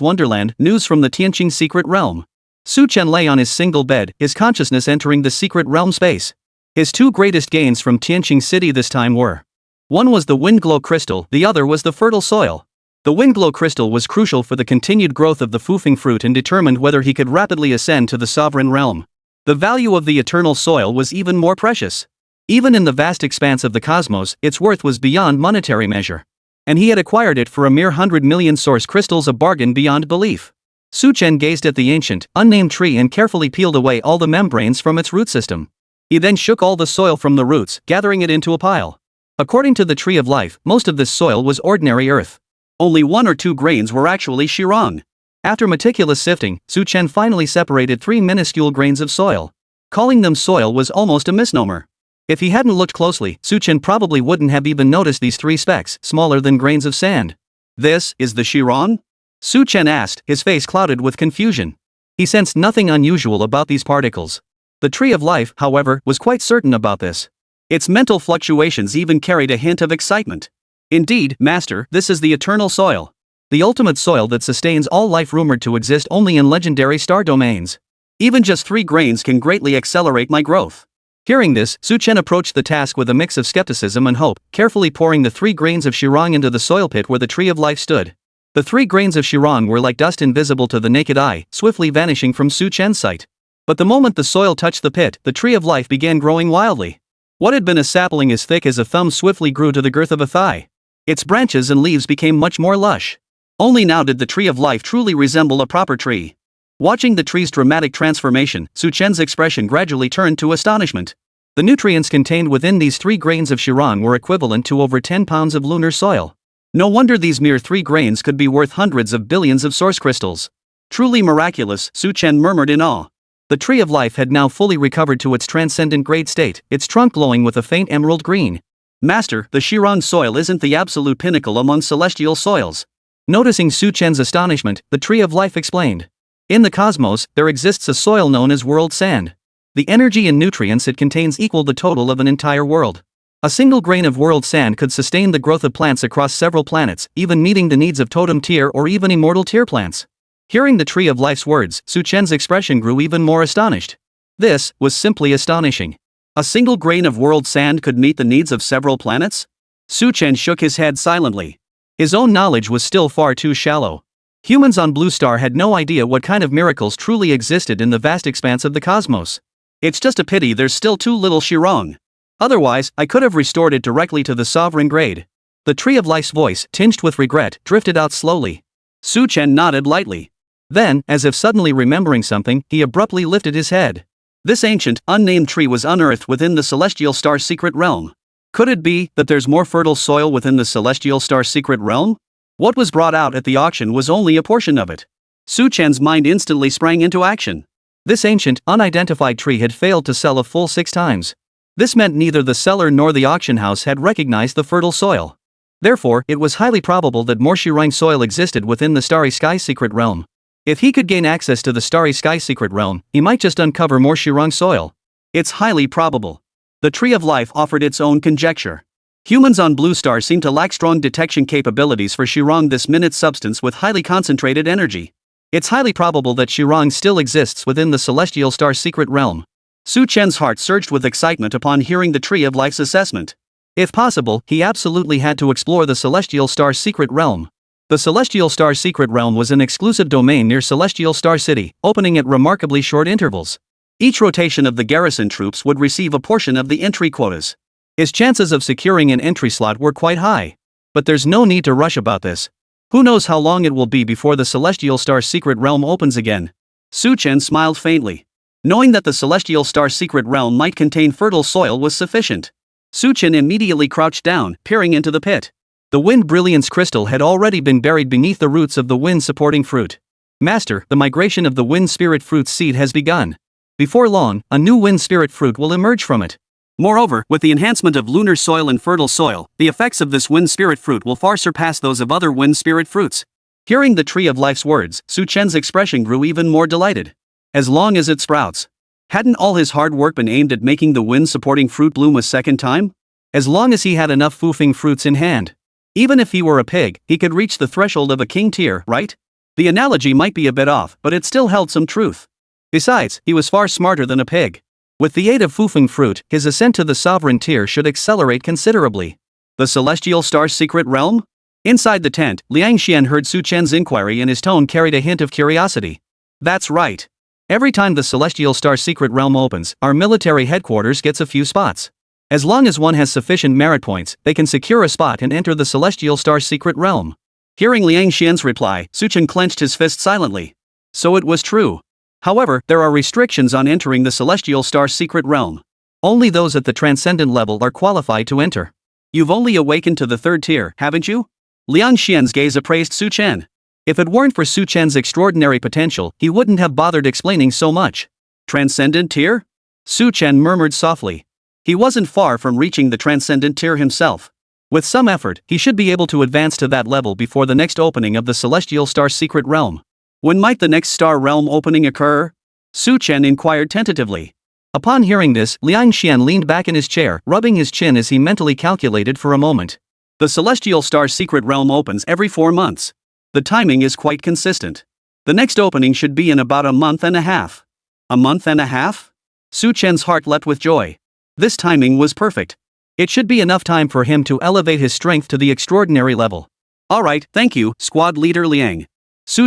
wonderland, news from the Tianqing secret realm. Su-chen lay on his single bed, his consciousness entering the secret realm space. His two greatest gains from Tianqing City this time were. One was the wind glow crystal, the other was the fertile soil. The wind glow crystal was crucial for the continued growth of the Fufeng fruit and determined whether he could rapidly ascend to the sovereign realm. The value of the eternal soil was even more precious. Even in the vast expanse of the cosmos, its worth was beyond monetary measure. And he had acquired it for a mere 100 million source crystals, a bargain beyond belief. Chen gazed at the ancient, unnamed tree and carefully peeled away all the membranes from its root system. He then shook all the soil from the roots, gathering it into a pile. According to the Tree of Life, most of this soil was ordinary earth. Only 1 or 2 grains were actually shirang. After meticulous sifting, Chen finally separated 3 minuscule grains of soil. Calling them soil was almost a misnomer. If he hadn't looked closely, Chen probably wouldn't have even noticed these 3 specks, smaller than grains of sand. This is the shirang? Chen asked, his face clouded with confusion. He sensed nothing unusual about these particles. The Tree of Life, however, was quite certain about this. Its mental fluctuations even carried a hint of excitement. Indeed, Master, this is the eternal soil. The ultimate soil that sustains all life, rumored to exist only in legendary star domains. Even just 3 grains can greatly accelerate my growth. Hearing this, Chen approached the task with a mix of skepticism and hope, carefully pouring the 3 grains of shirang into the soil pit where the Tree of Life stood. The 3 grains of shirang were like dust, invisible to the naked eye, swiftly vanishing from Chen's sight. But the moment the soil touched the pit, the Tree of Life began growing wildly. What had been a sapling as thick as a thumb swiftly grew to the girth of a thigh. Its branches and leaves became much more lush. Only now did the Tree of Life truly resemble a proper tree. Watching the tree's dramatic transformation, Chen's expression gradually turned to astonishment. The nutrients contained within these 3 grains of shirang were equivalent to over 10 pounds of lunar soil. No wonder these mere 3 grains could be worth hundreds of billions of source crystals. Truly miraculous, Chen murmured in awe. The Tree of Life had now fully recovered to its transcendent grade state, its trunk glowing with a faint emerald green. Master, the shirang soil isn't the absolute pinnacle among celestial soils. Noticing Chen's astonishment, the Tree of Life explained. In the cosmos, there exists a soil known as world sand. The energy and nutrients it contains equal the total of an entire world. A single grain of world sand could sustain the growth of plants across several planets, even meeting the needs of totem tier or even immortal tier plants. Hearing the Tree of Life's words, Chen's expression grew even more astonished. This was simply astonishing. A single grain of world sand could meet the needs of several planets? Chen shook his head silently. His own knowledge was still far too shallow. Humans on Blue Star had no idea what kind of miracles truly existed in the vast expanse of the cosmos. It's just a pity there's still too little shirang. Otherwise, I could have restored it directly to the sovereign grade. The Tree of Life's voice, tinged with regret, drifted out slowly. Chen nodded lightly. Then, as if suddenly remembering something, he abruptly lifted his head. This ancient, unnamed tree was unearthed within the celestial star's secret realm. Could it be that there's more fertile soil within the celestial star's secret realm? What was brought out at the auction was only a portion of it. Chen's mind instantly sprang into action. This ancient, unidentified tree had failed to sell a full 6 times. This meant neither the seller nor the auction house had recognized the fertile soil. Therefore, it was highly probable that more shirang soil existed within the Starry Sky's secret realm. If he could gain access to the Starry Sky secret realm, he might just uncover more shirang soil. It's highly probable. The Tree of Life offered its own conjecture. Humans on Blue Star seem to lack strong detection capabilities for shirang, this minute substance with highly concentrated energy. It's highly probable that shirang still exists within the celestial star's secret realm. Chen's heart surged with excitement upon hearing the Tree of Life's assessment. If possible, he absolutely had to explore the celestial star's secret realm. The celestial star's secret realm was an exclusive domain near Celestial Star City, opening at remarkably short intervals. Each rotation of the garrison troops would receive a portion of the entry quotas. His chances of securing an entry slot were quite high. But there's no need to rush about this. Who knows how long it will be before the Celestial Star's secret realm opens again? Chen smiled faintly. Knowing that the Celestial Star's secret realm might contain fertile soil was sufficient. Chen immediately crouched down, peering into the pit. The wind brilliance crystal had already been buried beneath the roots of the wind supporting fruit. Master, the migration of the wind spirit fruit's seed has begun. Before long, a new wind spirit fruit will emerge from it. Moreover, with the enhancement of lunar soil and fertile soil, the effects of this wind spirit fruit will far surpass those of other wind spirit fruits. Hearing the Tree of Life's words, Chen's expression grew even more delighted. As long as it sprouts. Hadn't all his hard work been aimed at making the wind-supporting fruit bloom a second time? As long as he had enough foofing fruits in hand. Even if he were a pig, he could reach the threshold of a king tier, right? The analogy might be a bit off, but it still held some truth. Besides, he was far smarter than a pig. With the aid of foofing fruit, his ascent to the sovereign tier should accelerate considerably. The Celestial Star's secret realm? Inside the tent, Liang Xian heard Chen's inquiry and his tone carried a hint of curiosity. That's right. Every time the Celestial Star's secret realm opens, our military headquarters gets a few spots. As long as one has sufficient merit points, they can secure a spot and enter the Celestial Star's secret realm. Hearing Liang Xian's reply, Chen clenched his fist silently. So it was true. However, there are restrictions on entering the Celestial Star's secret realm. Only those at the transcendent level are qualified to enter. You've only awakened to the 3rd tier, haven't you? Liang Xian's gaze appraised Chen. If it weren't for Chen's extraordinary potential, he wouldn't have bothered explaining so much. Transcendent tier? Chen murmured softly. He wasn't far from reaching the transcendent tier himself. With some effort, he should be able to advance to that level before the next opening of the Celestial Star's secret realm. When might the next star realm opening occur? Chen inquired tentatively. Upon hearing this, Liang Xian leaned back in his chair, rubbing his chin as he mentally calculated for a moment. The Celestial Star's secret realm opens every 4 months. The timing is quite consistent. The next opening should be in about a month and a half. A month and a half? Chen's heart leapt with joy. This timing was perfect. It should be enough time for him to elevate his strength to the extraordinary level. Alright, thank you, squad leader Liang.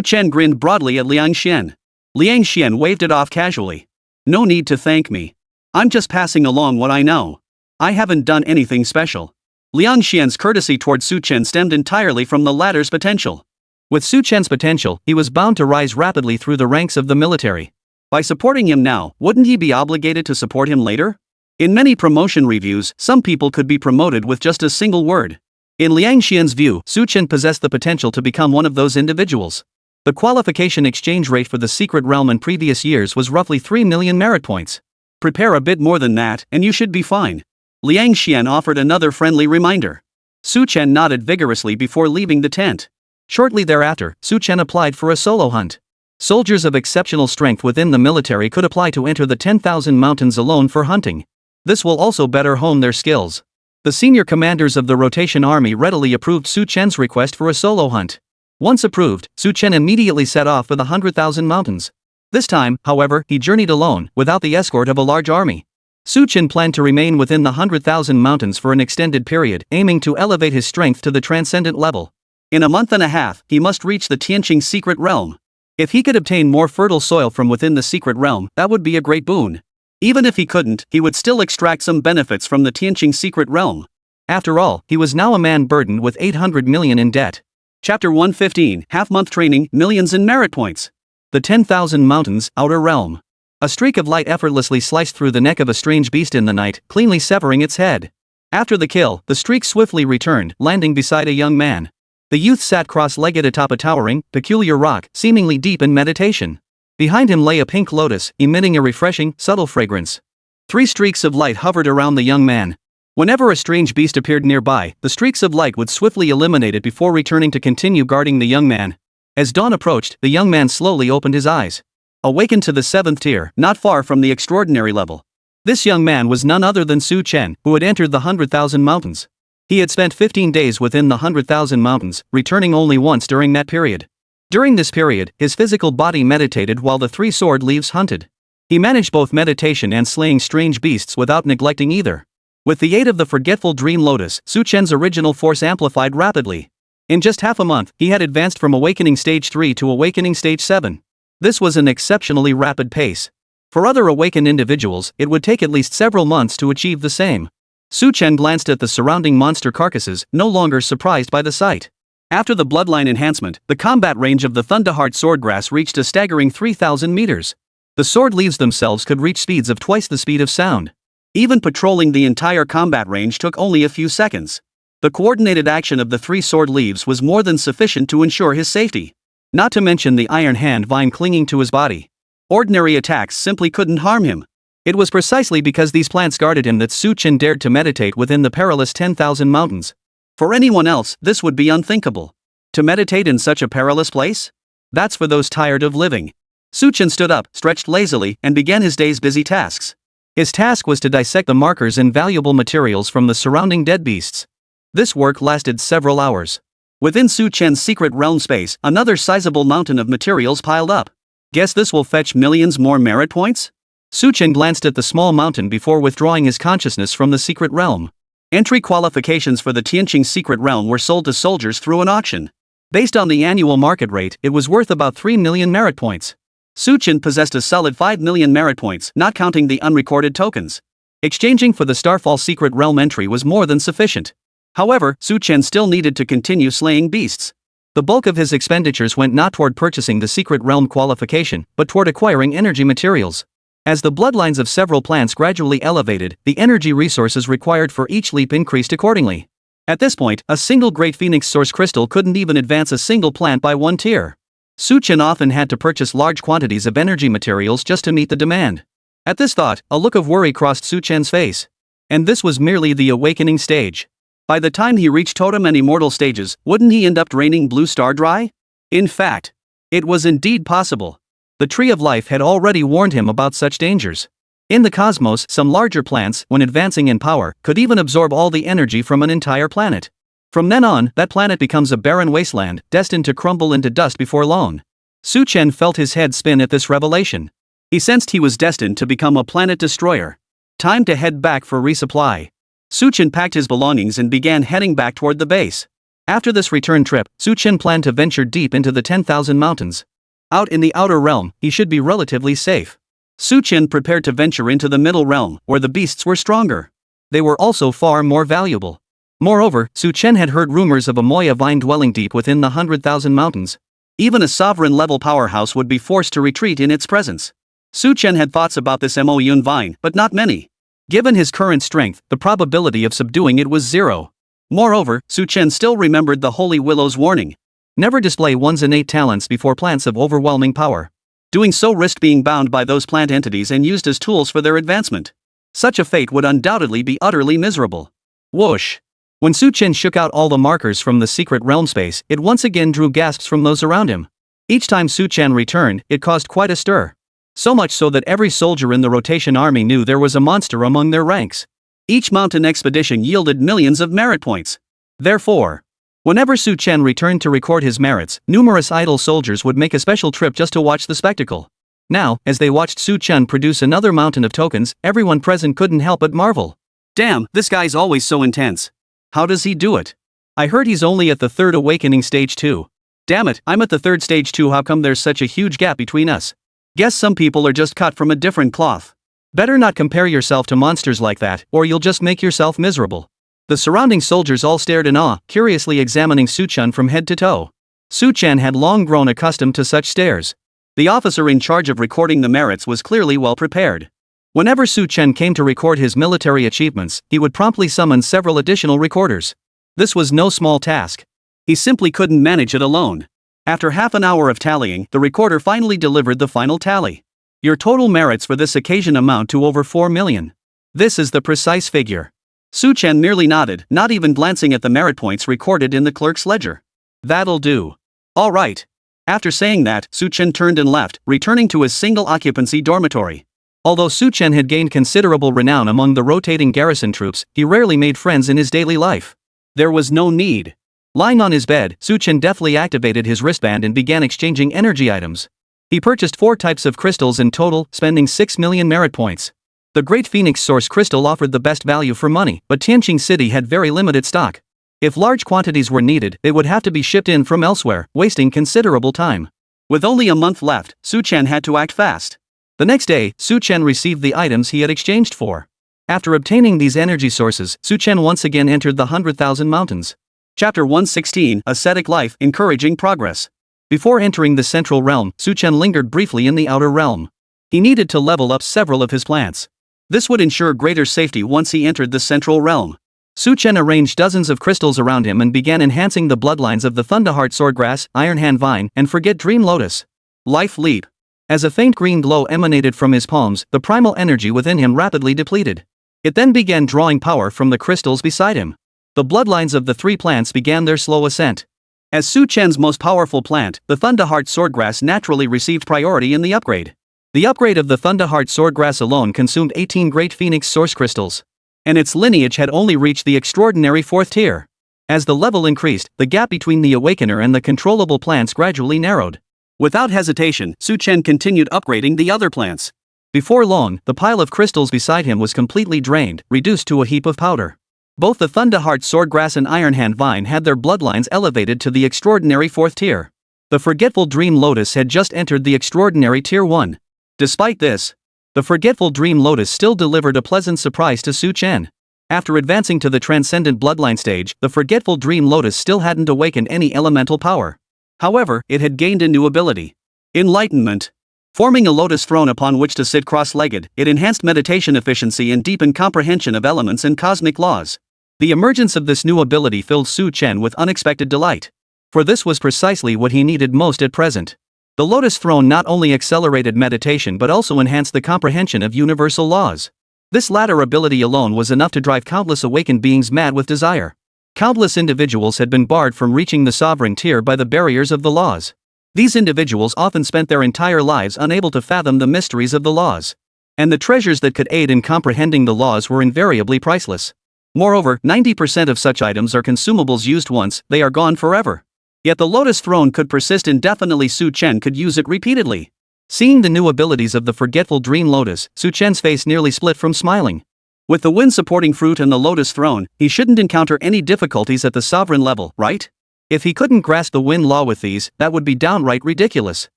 Chen grinned broadly at Liang Xian. Liang Xian waved it off casually. No need to thank me. I'm just passing along what I know. I haven't done anything special. Liang Xian's courtesy toward Chen stemmed entirely from the latter's potential. With Chen's potential, he was bound to rise rapidly through the ranks of the military. By supporting him now, wouldn't he be obligated to support him later? In many promotion reviews, some people could be promoted with just a single word. In Liang Xian's view, Chen possessed the potential to become one of those individuals. The qualification exchange rate for the secret realm in previous years was roughly 3 million merit points. Prepare a bit more than that, and you should be fine. Liang Xian offered another friendly reminder. Chen nodded vigorously before leaving the tent. Shortly thereafter, Chen applied for a solo hunt. Soldiers of exceptional strength within the military could apply to enter the 10,000 mountains alone for hunting. This will also better hone their skills. The senior commanders of the rotation army readily approved Chen's request for a solo hunt. Once approved, Chen immediately set off for the 100,000 mountains. This time, however, he journeyed alone, without the escort of a large army. Chen planned to remain within the 100,000 mountains for an extended period, aiming to elevate his strength to the transcendent level. In a month and a half, he must reach the Tianqing secret realm. If he could obtain more fertile soil from within the secret realm, that would be a great boon. Even if he couldn't, he would still extract some benefits from the Tianqing secret realm. After all, he was now a man burdened with 800 million in debt. Chapter 115, Half-Month Training, Millions in Merit Points. The 10,000 Mountains, Outer Realm. A streak of light effortlessly sliced through the neck of a strange beast in the night, cleanly severing its head. After the kill, the streak swiftly returned, landing beside a young man. The youth sat cross-legged atop a towering, peculiar rock, seemingly deep in meditation. Behind him lay a pink lotus, emitting a refreshing, subtle fragrance. 3 streaks of light hovered around the young man. Whenever a strange beast appeared nearby, the streaks of light would swiftly eliminate it before returning to continue guarding the young man. As dawn approached, the young man slowly opened his eyes. Awakened to the 7th tier, not far from the extraordinary level. This young man was none other than Chen, who had entered the 100,000 mountains. He had spent 15 days within the 100,000 mountains, returning only once during that period. During this period, his physical body meditated while the 3 sword leaves hunted. He managed both meditation and slaying strange beasts without neglecting either. With the aid of the forgetful dream lotus, Chen's original force amplified rapidly. In just half a month, he had advanced from awakening stage 3 to awakening stage 7. This was an exceptionally rapid pace. For other awakened individuals, it would take at least several months to achieve the same. Chen glanced at the surrounding monster carcasses, no longer surprised by the sight. After the bloodline enhancement, the combat range of the Thunderheart swordgrass reached a staggering 3,000 meters. The sword leaves themselves could reach speeds of twice the speed of sound. Even patrolling the entire combat range took only a few seconds. The coordinated action of the 3 sword leaves was more than sufficient to ensure his safety. Not to mention the iron hand vine clinging to his body. Ordinary attacks simply couldn't harm him. It was precisely because these plants guarded him that Chen dared to meditate within the perilous 10,000 mountains. For anyone else, this would be unthinkable. To meditate in such a perilous place? That's for those tired of living. Chen stood up, stretched lazily, and began his day's busy tasks. His task was to dissect the markers and valuable materials from the surrounding dead beasts. This work lasted several hours. Within Chen's secret realm space, another sizable mountain of materials piled up. Guess this will fetch millions more merit points? Chen glanced at the small mountain before withdrawing his consciousness from the secret realm. Entry qualifications for the Tianqing secret realm were sold to soldiers through an auction. Based on the annual market rate, it was worth about 3 million merit points. Chen possessed a solid 5 million merit points, not counting the unrecorded tokens. Exchanging for the Starfall Secret Realm entry was more than sufficient. However, Su Chen still needed to continue slaying beasts. The bulk of his expenditures went not toward purchasing the Secret Realm qualification, but toward acquiring energy materials. As the bloodlines of several plants gradually elevated, the energy resources required for each leap increased accordingly. At this point, a single Great Phoenix Source Crystal couldn't even advance a single plant by one tier. Su Chen often had to purchase large quantities of energy materials just to meet the demand. At this thought, a look of worry crossed Su Chen's face. And this was merely the awakening stage. By the time he reached Totem and Immortal stages, wouldn't he end up draining Blue Star dry? In fact, it was indeed possible. The Tree of Life had already warned him about such dangers. In the cosmos, some larger plants, when advancing in power, could even absorb all the energy from an entire planet. From then on, that planet becomes a barren wasteland, destined to crumble into dust before long. Su Chen felt his head spin at this revelation. He sensed he was destined to become a planet destroyer. Time to head back for resupply. Su Chen packed his belongings and began heading back toward the base. After this return trip, Su Chen planned to venture deep into the 10,000 mountains. Out in the outer realm, he should be relatively safe. Su Chen prepared to venture into the middle realm, where the beasts were stronger. They were also far more valuable. Moreover, Su Chen had heard rumors of a Moya vine dwelling deep within the 100,000 mountains. Even a sovereign-level powerhouse would be forced to retreat in its presence. Su Chen had thoughts about this Moyun vine, but not many. Given his current strength, the probability of subduing it was 0. Moreover, Su Chen still remembered the Holy Willow's warning. Never display one's innate talents before plants of overwhelming power. Doing so risked being bound by those plant entities and used as tools for their advancement. Such a fate would undoubtedly be utterly miserable. Whoosh! When Su Chen shook out all the markers from the secret realm space, it once again drew gasps from those around him. Each time Su Chen returned, it caused quite a stir. So much so that every soldier in the rotation army knew there was a monster among their ranks. Each mountain expedition yielded millions of merit points. Therefore, whenever Su Chen returned to record his merits, numerous idle soldiers would make a special trip just to watch the spectacle. Now, as they watched Su Chen produce another mountain of tokens, everyone present couldn't help but marvel. Damn, this guy's always so intense. How does he do it? I heard he's only at the 3rd awakening stage too. Damn it, I'm at the 3rd stage too. How come there's such a huge gap between us? Guess some people are just cut from a different cloth. Better not compare yourself to monsters like that, or you'll just make yourself miserable. The surrounding soldiers all stared in awe, curiously examining Su Chen from head to toe. Su Chen had long grown accustomed to such stares. The officer in charge of recording the merits was clearly well prepared. Whenever Su Chen came to record his military achievements, he would promptly summon several additional recorders. This was no small task. He simply couldn't manage it alone. After half an hour of tallying, the recorder finally delivered the final tally. Your total merits for this occasion amount to over 4 million. This is the precise figure. Su Chen merely nodded, not even glancing at the merit points recorded in the clerk's ledger. That'll do. All right. After saying that, Su Chen turned and left, returning to his single-occupancy dormitory. Although Su Chen had gained considerable renown among the rotating garrison troops, he rarely made friends in his daily life. There was no need. Lying on his bed, Su Chen deftly activated his wristband and began exchanging energy items. He purchased 4 types of crystals in total, spending 6 million merit points. The Great Phoenix Source Crystal offered the best value for money, but Tianqing City had very limited stock. If large quantities were needed, they would have to be shipped in from elsewhere, wasting considerable time. With only a month left, Su Chen had to act fast. The next day, Su Chen received the items he had exchanged for. After obtaining these energy sources, Su Chen once again entered the 100,000 mountains. Chapter 116, Ascetic Life, Encouraging Progress. Before entering the central realm, Su Chen lingered briefly in the outer realm. He needed to level up several of his plants. This would ensure greater safety once he entered the central realm. Su Chen arranged dozens of crystals around him and began enhancing the bloodlines of the Thunderheart Swordgrass, Ironhand Vine, and Forget Dream Lotus. Life Leap. As a faint green glow emanated from his palms, the primal energy within him rapidly depleted. It then began drawing power from the crystals beside him. The bloodlines of the 3 plants began their slow ascent. As Su Chen's most powerful plant, the Thunderheart Swordgrass naturally received priority in the upgrade. The upgrade of the Thunderheart Swordgrass alone consumed 18 Great Phoenix Source Crystals. And its lineage had only reached the extraordinary 4th tier. As the level increased, the gap between the Awakener and the controllable plants gradually narrowed. Without hesitation, Su Chen continued upgrading the other plants. Before long, the pile of crystals beside him was completely drained, reduced to a heap of powder. Both the Thunderheart Swordgrass and Ironhand Vine had their bloodlines elevated to the extraordinary 4th tier. The Forgetful Dream Lotus had just entered the extraordinary tier 1. Despite this, The forgetful dream lotus still delivered a pleasant surprise to Su Chen. After advancing to the transcendent bloodline stage, the forgetful dream lotus still hadn't awakened any elemental power. However, it had gained a new ability. Enlightenment. Forming a lotus throne upon which to sit cross-legged, it enhanced meditation efficiency and deepened comprehension of elements and cosmic laws. The emergence of this new ability filled Su Chen with unexpected delight. For this was precisely what he needed most at present. The lotus throne not only accelerated meditation but also enhanced the comprehension of universal laws. This latter ability alone was enough to drive countless awakened beings mad with desire. Countless individuals had been barred from reaching the sovereign tier by the barriers of the laws. These individuals often spent their entire lives unable to fathom the mysteries of the laws. And the treasures that could aid in comprehending the laws were invariably priceless. Moreover, 90% of such items are consumables used once, they are gone forever. Yet the lotus throne could persist indefinitely. Su Chen could use it repeatedly. Seeing the new abilities of the forgetful dream lotus, Su Chen's face nearly split from smiling. With the wind supporting fruit and the lotus throne, he shouldn't encounter any difficulties at the sovereign level, right? If he couldn't grasp the wind law with these, that would be downright ridiculous.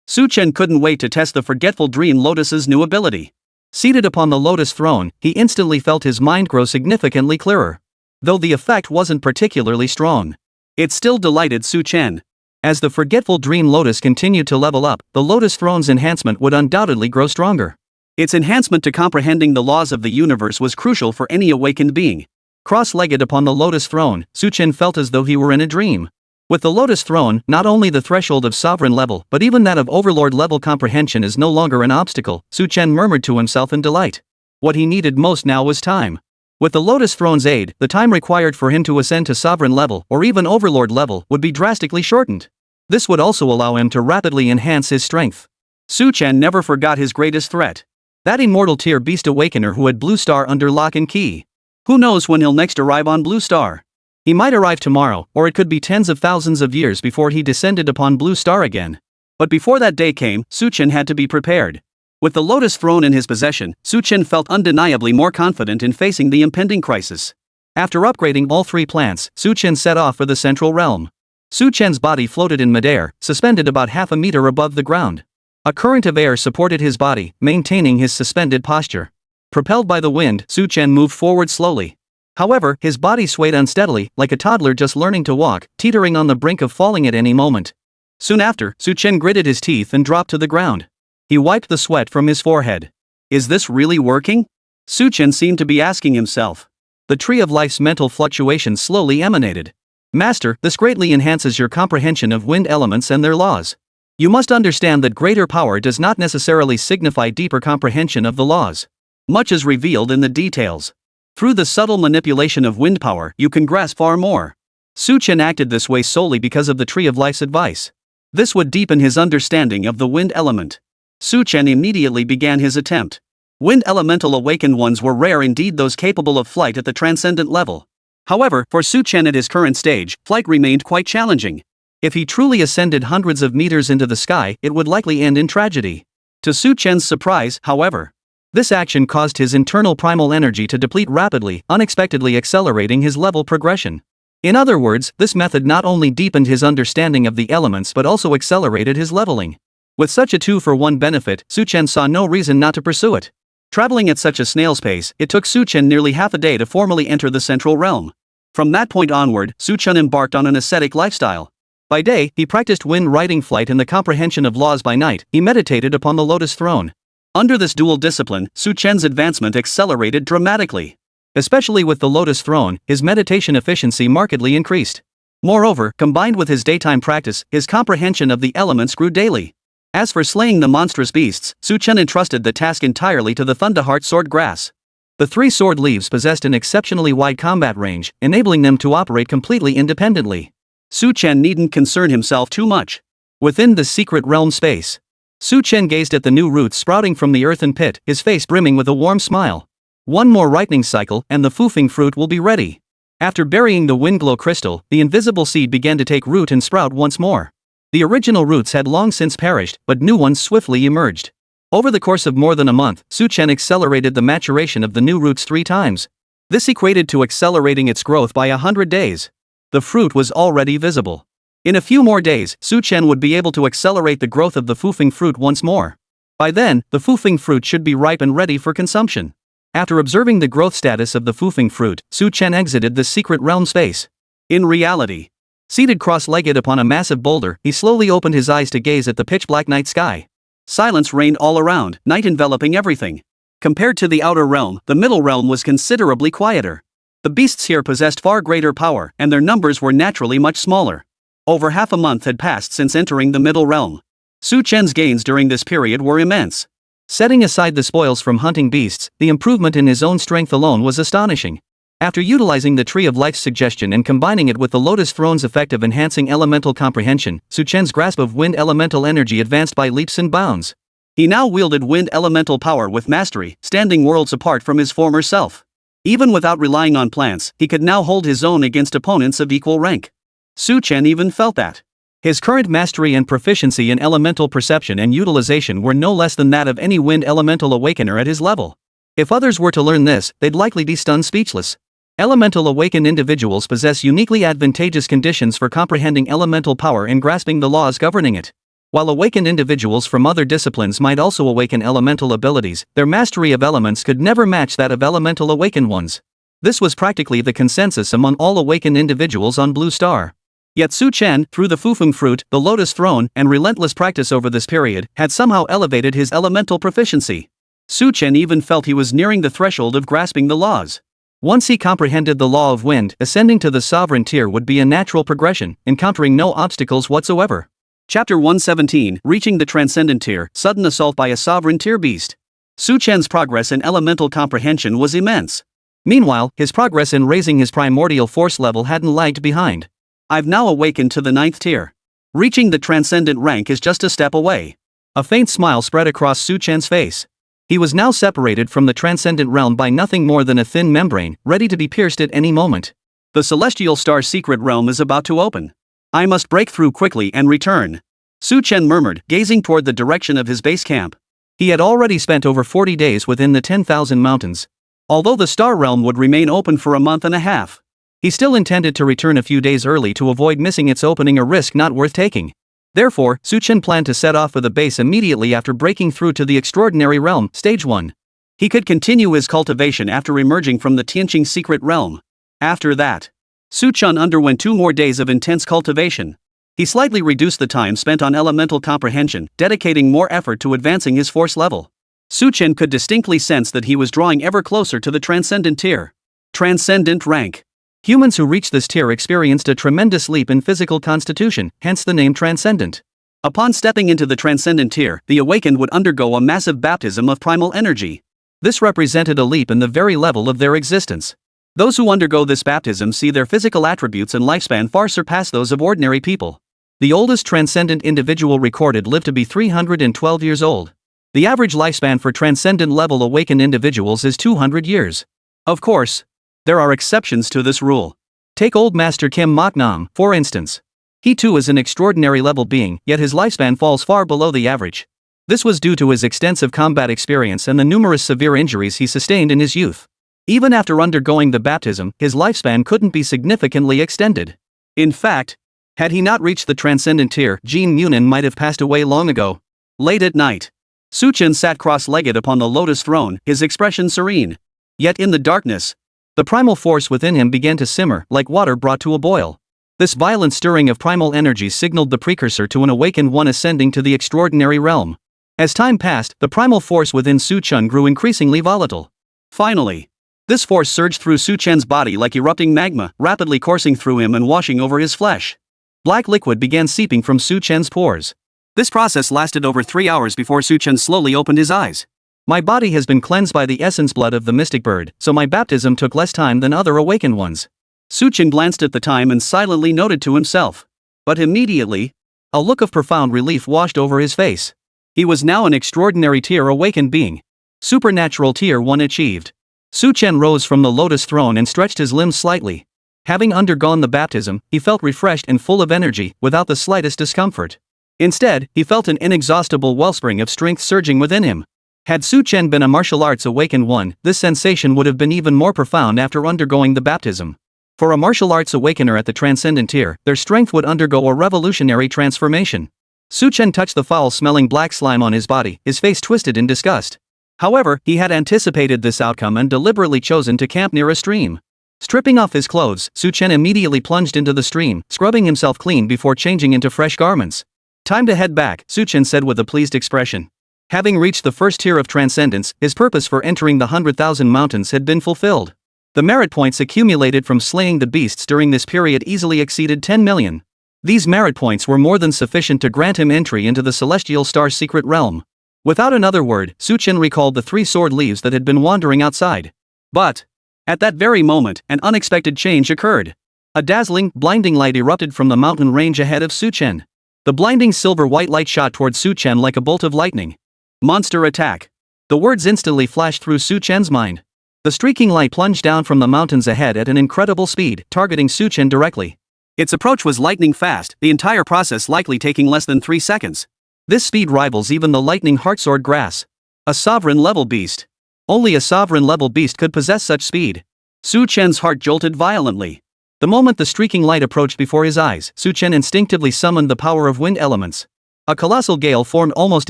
Su Chen couldn't wait to test the forgetful dream lotus's new ability. Seated upon the lotus throne, he instantly felt his mind grow significantly clearer. Though the effect wasn't particularly strong, it still delighted Su Chen. As the forgetful dream lotus continued to level up, the lotus throne's enhancement would undoubtedly grow stronger. Its enhancement to comprehending the laws of the universe was crucial for any awakened being. Cross-legged upon the lotus throne, Su Chen felt as though he were in a dream. With the lotus throne, not only the threshold of sovereign level but even that of overlord level comprehension is no longer an obstacle, Su Chen murmured to himself in delight. What he needed most now was time. With the lotus throne's aid, the time required for him to ascend to sovereign level or even overlord level would be drastically shortened. This would also allow him to rapidly enhance his strength. Su Chen never forgot his greatest threat. That immortal tier beast awakener who had Blue Star under lock and key. Who knows when he'll next arrive on Blue Star? He might arrive tomorrow, or it could be tens of thousands of years before he descended upon Blue Star again. But before that day came, Su Chen had to be prepared. With the lotus throne in his possession, Su Chen felt undeniably more confident in facing the impending crisis. After upgrading all three plants, Su Chen set off for the central realm. Su Chen's body floated in midair, suspended about half a meter above the ground. A current of air supported his body, maintaining his suspended posture. Propelled by the wind, Su Chen moved forward slowly. However, his body swayed unsteadily, like a toddler just learning to walk, teetering on the brink of falling at any moment. Soon after, Su Chen gritted his teeth and dropped to the ground. He wiped the sweat from his forehead. Is this really working? Su Chen seemed to be asking himself. The tree of life's mental fluctuations slowly emanated. Master, this greatly enhances your comprehension of wind elements and their laws. You must understand that greater power does not necessarily signify deeper comprehension of the laws. Much is revealed in the details. Through the subtle manipulation of wind power, you can grasp far more. Su Chen acted this way solely because of the Tree of Life's advice. This would deepen his understanding of the wind element. Su Chen immediately began his attempt. Wind elemental awakened ones were rare indeed, those capable of flight at the transcendent level. However, for Su Chen at his current stage, flight remained quite challenging. If he truly ascended hundreds of meters into the sky, it would likely end in tragedy. To Su Chen's surprise, however, this action caused his internal primal energy to deplete rapidly, unexpectedly accelerating his level progression. In other words, this method not only deepened his understanding of the elements but also accelerated his leveling. With such a two-for-one benefit, Su Chen saw no reason not to pursue it. Traveling at such a snail's pace, it took Su Chen nearly half a day to formally enter the central realm. From that point onward, Su Chen embarked on an ascetic lifestyle. By day, he practiced wind riding flight and the comprehension of laws. By night, he meditated upon the lotus throne. Under this dual discipline, Su Chen's advancement accelerated dramatically. Especially with the lotus throne, his meditation efficiency markedly increased. Moreover, combined with his daytime practice, his comprehension of the elements grew daily. As for slaying the monstrous beasts, Su Chen entrusted the task entirely to the Thunderheart sword grass. The three sword leaves possessed an exceptionally wide combat range, enabling them to operate completely independently. Su Chen needn't concern himself too much. Within the secret realm space, Su Chen gazed at the new roots sprouting from the earthen pit, his face brimming with a warm smile. One more ripening cycle, and the foofing fruit will be ready. After burying the Windglow crystal, the invisible seed began to take root and sprout once more. The original roots had long since perished, but new ones swiftly emerged. Over the course of more than a month, Su Chen accelerated the maturation of the new roots 3 times. This equated to accelerating its growth by 100 days. The fruit was already visible. In a few more days, Su Chen would be able to accelerate the growth of the foofing fruit once more. By then, the fufeng fruit should be ripe and ready for consumption. After observing the growth status of the fufeng fruit, Chen exited the secret realm space. In reality, seated cross-legged upon a massive boulder, he slowly opened his eyes to gaze at the pitch-black night sky. Silence reigned all around, night enveloping everything. Compared to the outer realm, the middle realm was considerably quieter. The beasts here possessed far greater power, and their numbers were naturally much smaller. Over half a month had passed since entering the middle realm. Chen's gains during this period were immense. Setting aside the spoils from hunting beasts, the improvement in his own strength alone was astonishing. After utilizing the Tree of Life's suggestion and combining it with the Lotus Throne's effect of enhancing elemental comprehension, Chen's grasp of wind elemental energy advanced by leaps and bounds. He now wielded wind elemental power with mastery, standing worlds apart from his former self. Even without relying on plants, he could now hold his own against opponents of equal rank. Chen even felt that his current mastery and proficiency in elemental perception and utilization were no less than that of any wind elemental awakener at his level. If others were to learn this, they'd likely be stunned speechless. Elemental awakened individuals possess uniquely advantageous conditions for comprehending elemental power and grasping the laws governing it. While awakened individuals from other disciplines might also awaken elemental abilities, their mastery of elements could never match that of elemental awakened ones. This was practically the consensus among all awakened individuals on Blue Star. Yet Chen, through the fufeng fruit, the Lotus Throne, and relentless practice over this period, had somehow elevated his elemental proficiency. Chen even felt he was nearing the threshold of grasping the laws. Once he comprehended the law of wind, ascending to the sovereign tier would be a natural progression, encountering no obstacles whatsoever. Chapter 117, Reaching the Transcendent Tier, Sudden Assault by a Sovereign Tier Beast. Chen's progress in elemental comprehension was immense. Meanwhile, his progress in raising his primordial force level hadn't lagged behind. I've now awakened to the 9th tier. Reaching the transcendent rank is just a step away. A faint smile spread across Chen's face. He was now separated from the transcendent realm by nothing more than a thin membrane, ready to be pierced at any moment. The celestial star secret realm is about to open. I must break through quickly and return. Chen murmured, gazing toward the direction of his base camp. He had already spent over 40 days within the 10,000 mountains. Although the star realm would remain open for a month and a half, he still intended to return a few days early to avoid missing its opening, a risk not worth taking. Therefore, Chen planned to set off for the base immediately after breaking through to the extraordinary realm, stage 1. He could continue his cultivation after emerging from the Tianqing secret realm. After that, Chen underwent 2 more days of intense cultivation. He slightly reduced the time spent on elemental comprehension, dedicating more effort to advancing his force level. Chen could distinctly sense that he was drawing ever closer to the transcendent tier. Transcendent rank. Humans who reached this tier experienced a tremendous leap in physical constitution, hence the name transcendent. Upon stepping into the transcendent tier, the awakened would undergo a massive baptism of primal energy. This represented a leap in the very level of their existence. Those who undergo this baptism see their physical attributes and lifespan far surpass those of ordinary people. The oldest transcendent individual recorded lived to be 312 years old. The average lifespan for transcendent level awakened individuals is 200 years. Of course, there are exceptions to this rule. Take Old Master Kim Mok Nam, for instance. He too is an extraordinary level being, yet his lifespan falls far below the average. This was due to his extensive combat experience and the numerous severe injuries he sustained in his youth. Even after undergoing the baptism, his lifespan couldn't be significantly extended. In fact, had he not reached the transcendent tier, Jin Munin might have passed away long ago. Late at night, Chen sat cross-legged upon the lotus throne, his expression serene. Yet in the darkness, the primal force within him began to simmer, like water brought to a boil. This violent stirring of primal energies signaled the precursor to an awakened one ascending to the extraordinary realm. As time passed, the primal force within Chen grew increasingly volatile. Finally, this force surged through Chen's body like erupting magma, rapidly coursing through him and washing over his flesh. Black liquid began seeping from Chen's pores. This process lasted over 3 hours before Chen slowly opened his eyes. My body has been cleansed by the essence blood of the mystic bird, so my baptism took less time than other awakened ones. Chen glanced at the time and silently noted to himself. But immediately, a look of profound relief washed over his face. He was now an extraordinary tier awakened being. Supernatural tier 1 achieved. Chen rose from the lotus throne and stretched his limbs slightly. Having undergone the baptism, he felt refreshed and full of energy, without the slightest discomfort. Instead, he felt an inexhaustible wellspring of strength surging within him. Had Chen been a martial arts awakened one, this sensation would have been even more profound after undergoing the baptism. For a martial arts awakener at the transcendent tier, their strength would undergo a revolutionary transformation. Su Chen touched the foul-smelling black slime on his body, his face twisted in disgust. However, he had anticipated this outcome and deliberately chosen to camp near a stream. Stripping off his clothes, Su Chen immediately plunged into the stream, scrubbing himself clean before changing into fresh garments. Time to head back, Su Chen said with a pleased expression. Having reached the first tier of transcendence, his purpose for entering the 100,000 mountains had been fulfilled. The merit points accumulated from slaying the beasts during this period easily exceeded 10 million. These merit points were more than sufficient to grant him entry into the Celestial Star's secret realm. Without another word, Su Chen recalled the 3 sword leaves that had been wandering outside. But at that very moment, an unexpected change occurred. A dazzling, blinding light erupted from the mountain range ahead of Su Chen. The blinding silver-white light shot toward Su Chen like a bolt of lightning. Monster attack. The words instantly flashed through Su Chen's mind. The streaking light plunged down from the mountains ahead at an incredible speed, targeting Su Chen directly. Its approach was lightning fast, the entire process likely taking less than 3 seconds. This speed rivals even the lightning heartsword grass. A sovereign-level beast. Only a sovereign-level beast could possess such speed. Su Chen's heart jolted violently. The moment the streaking light approached before his eyes, Su Chen instinctively summoned the power of wind elements. A colossal gale formed almost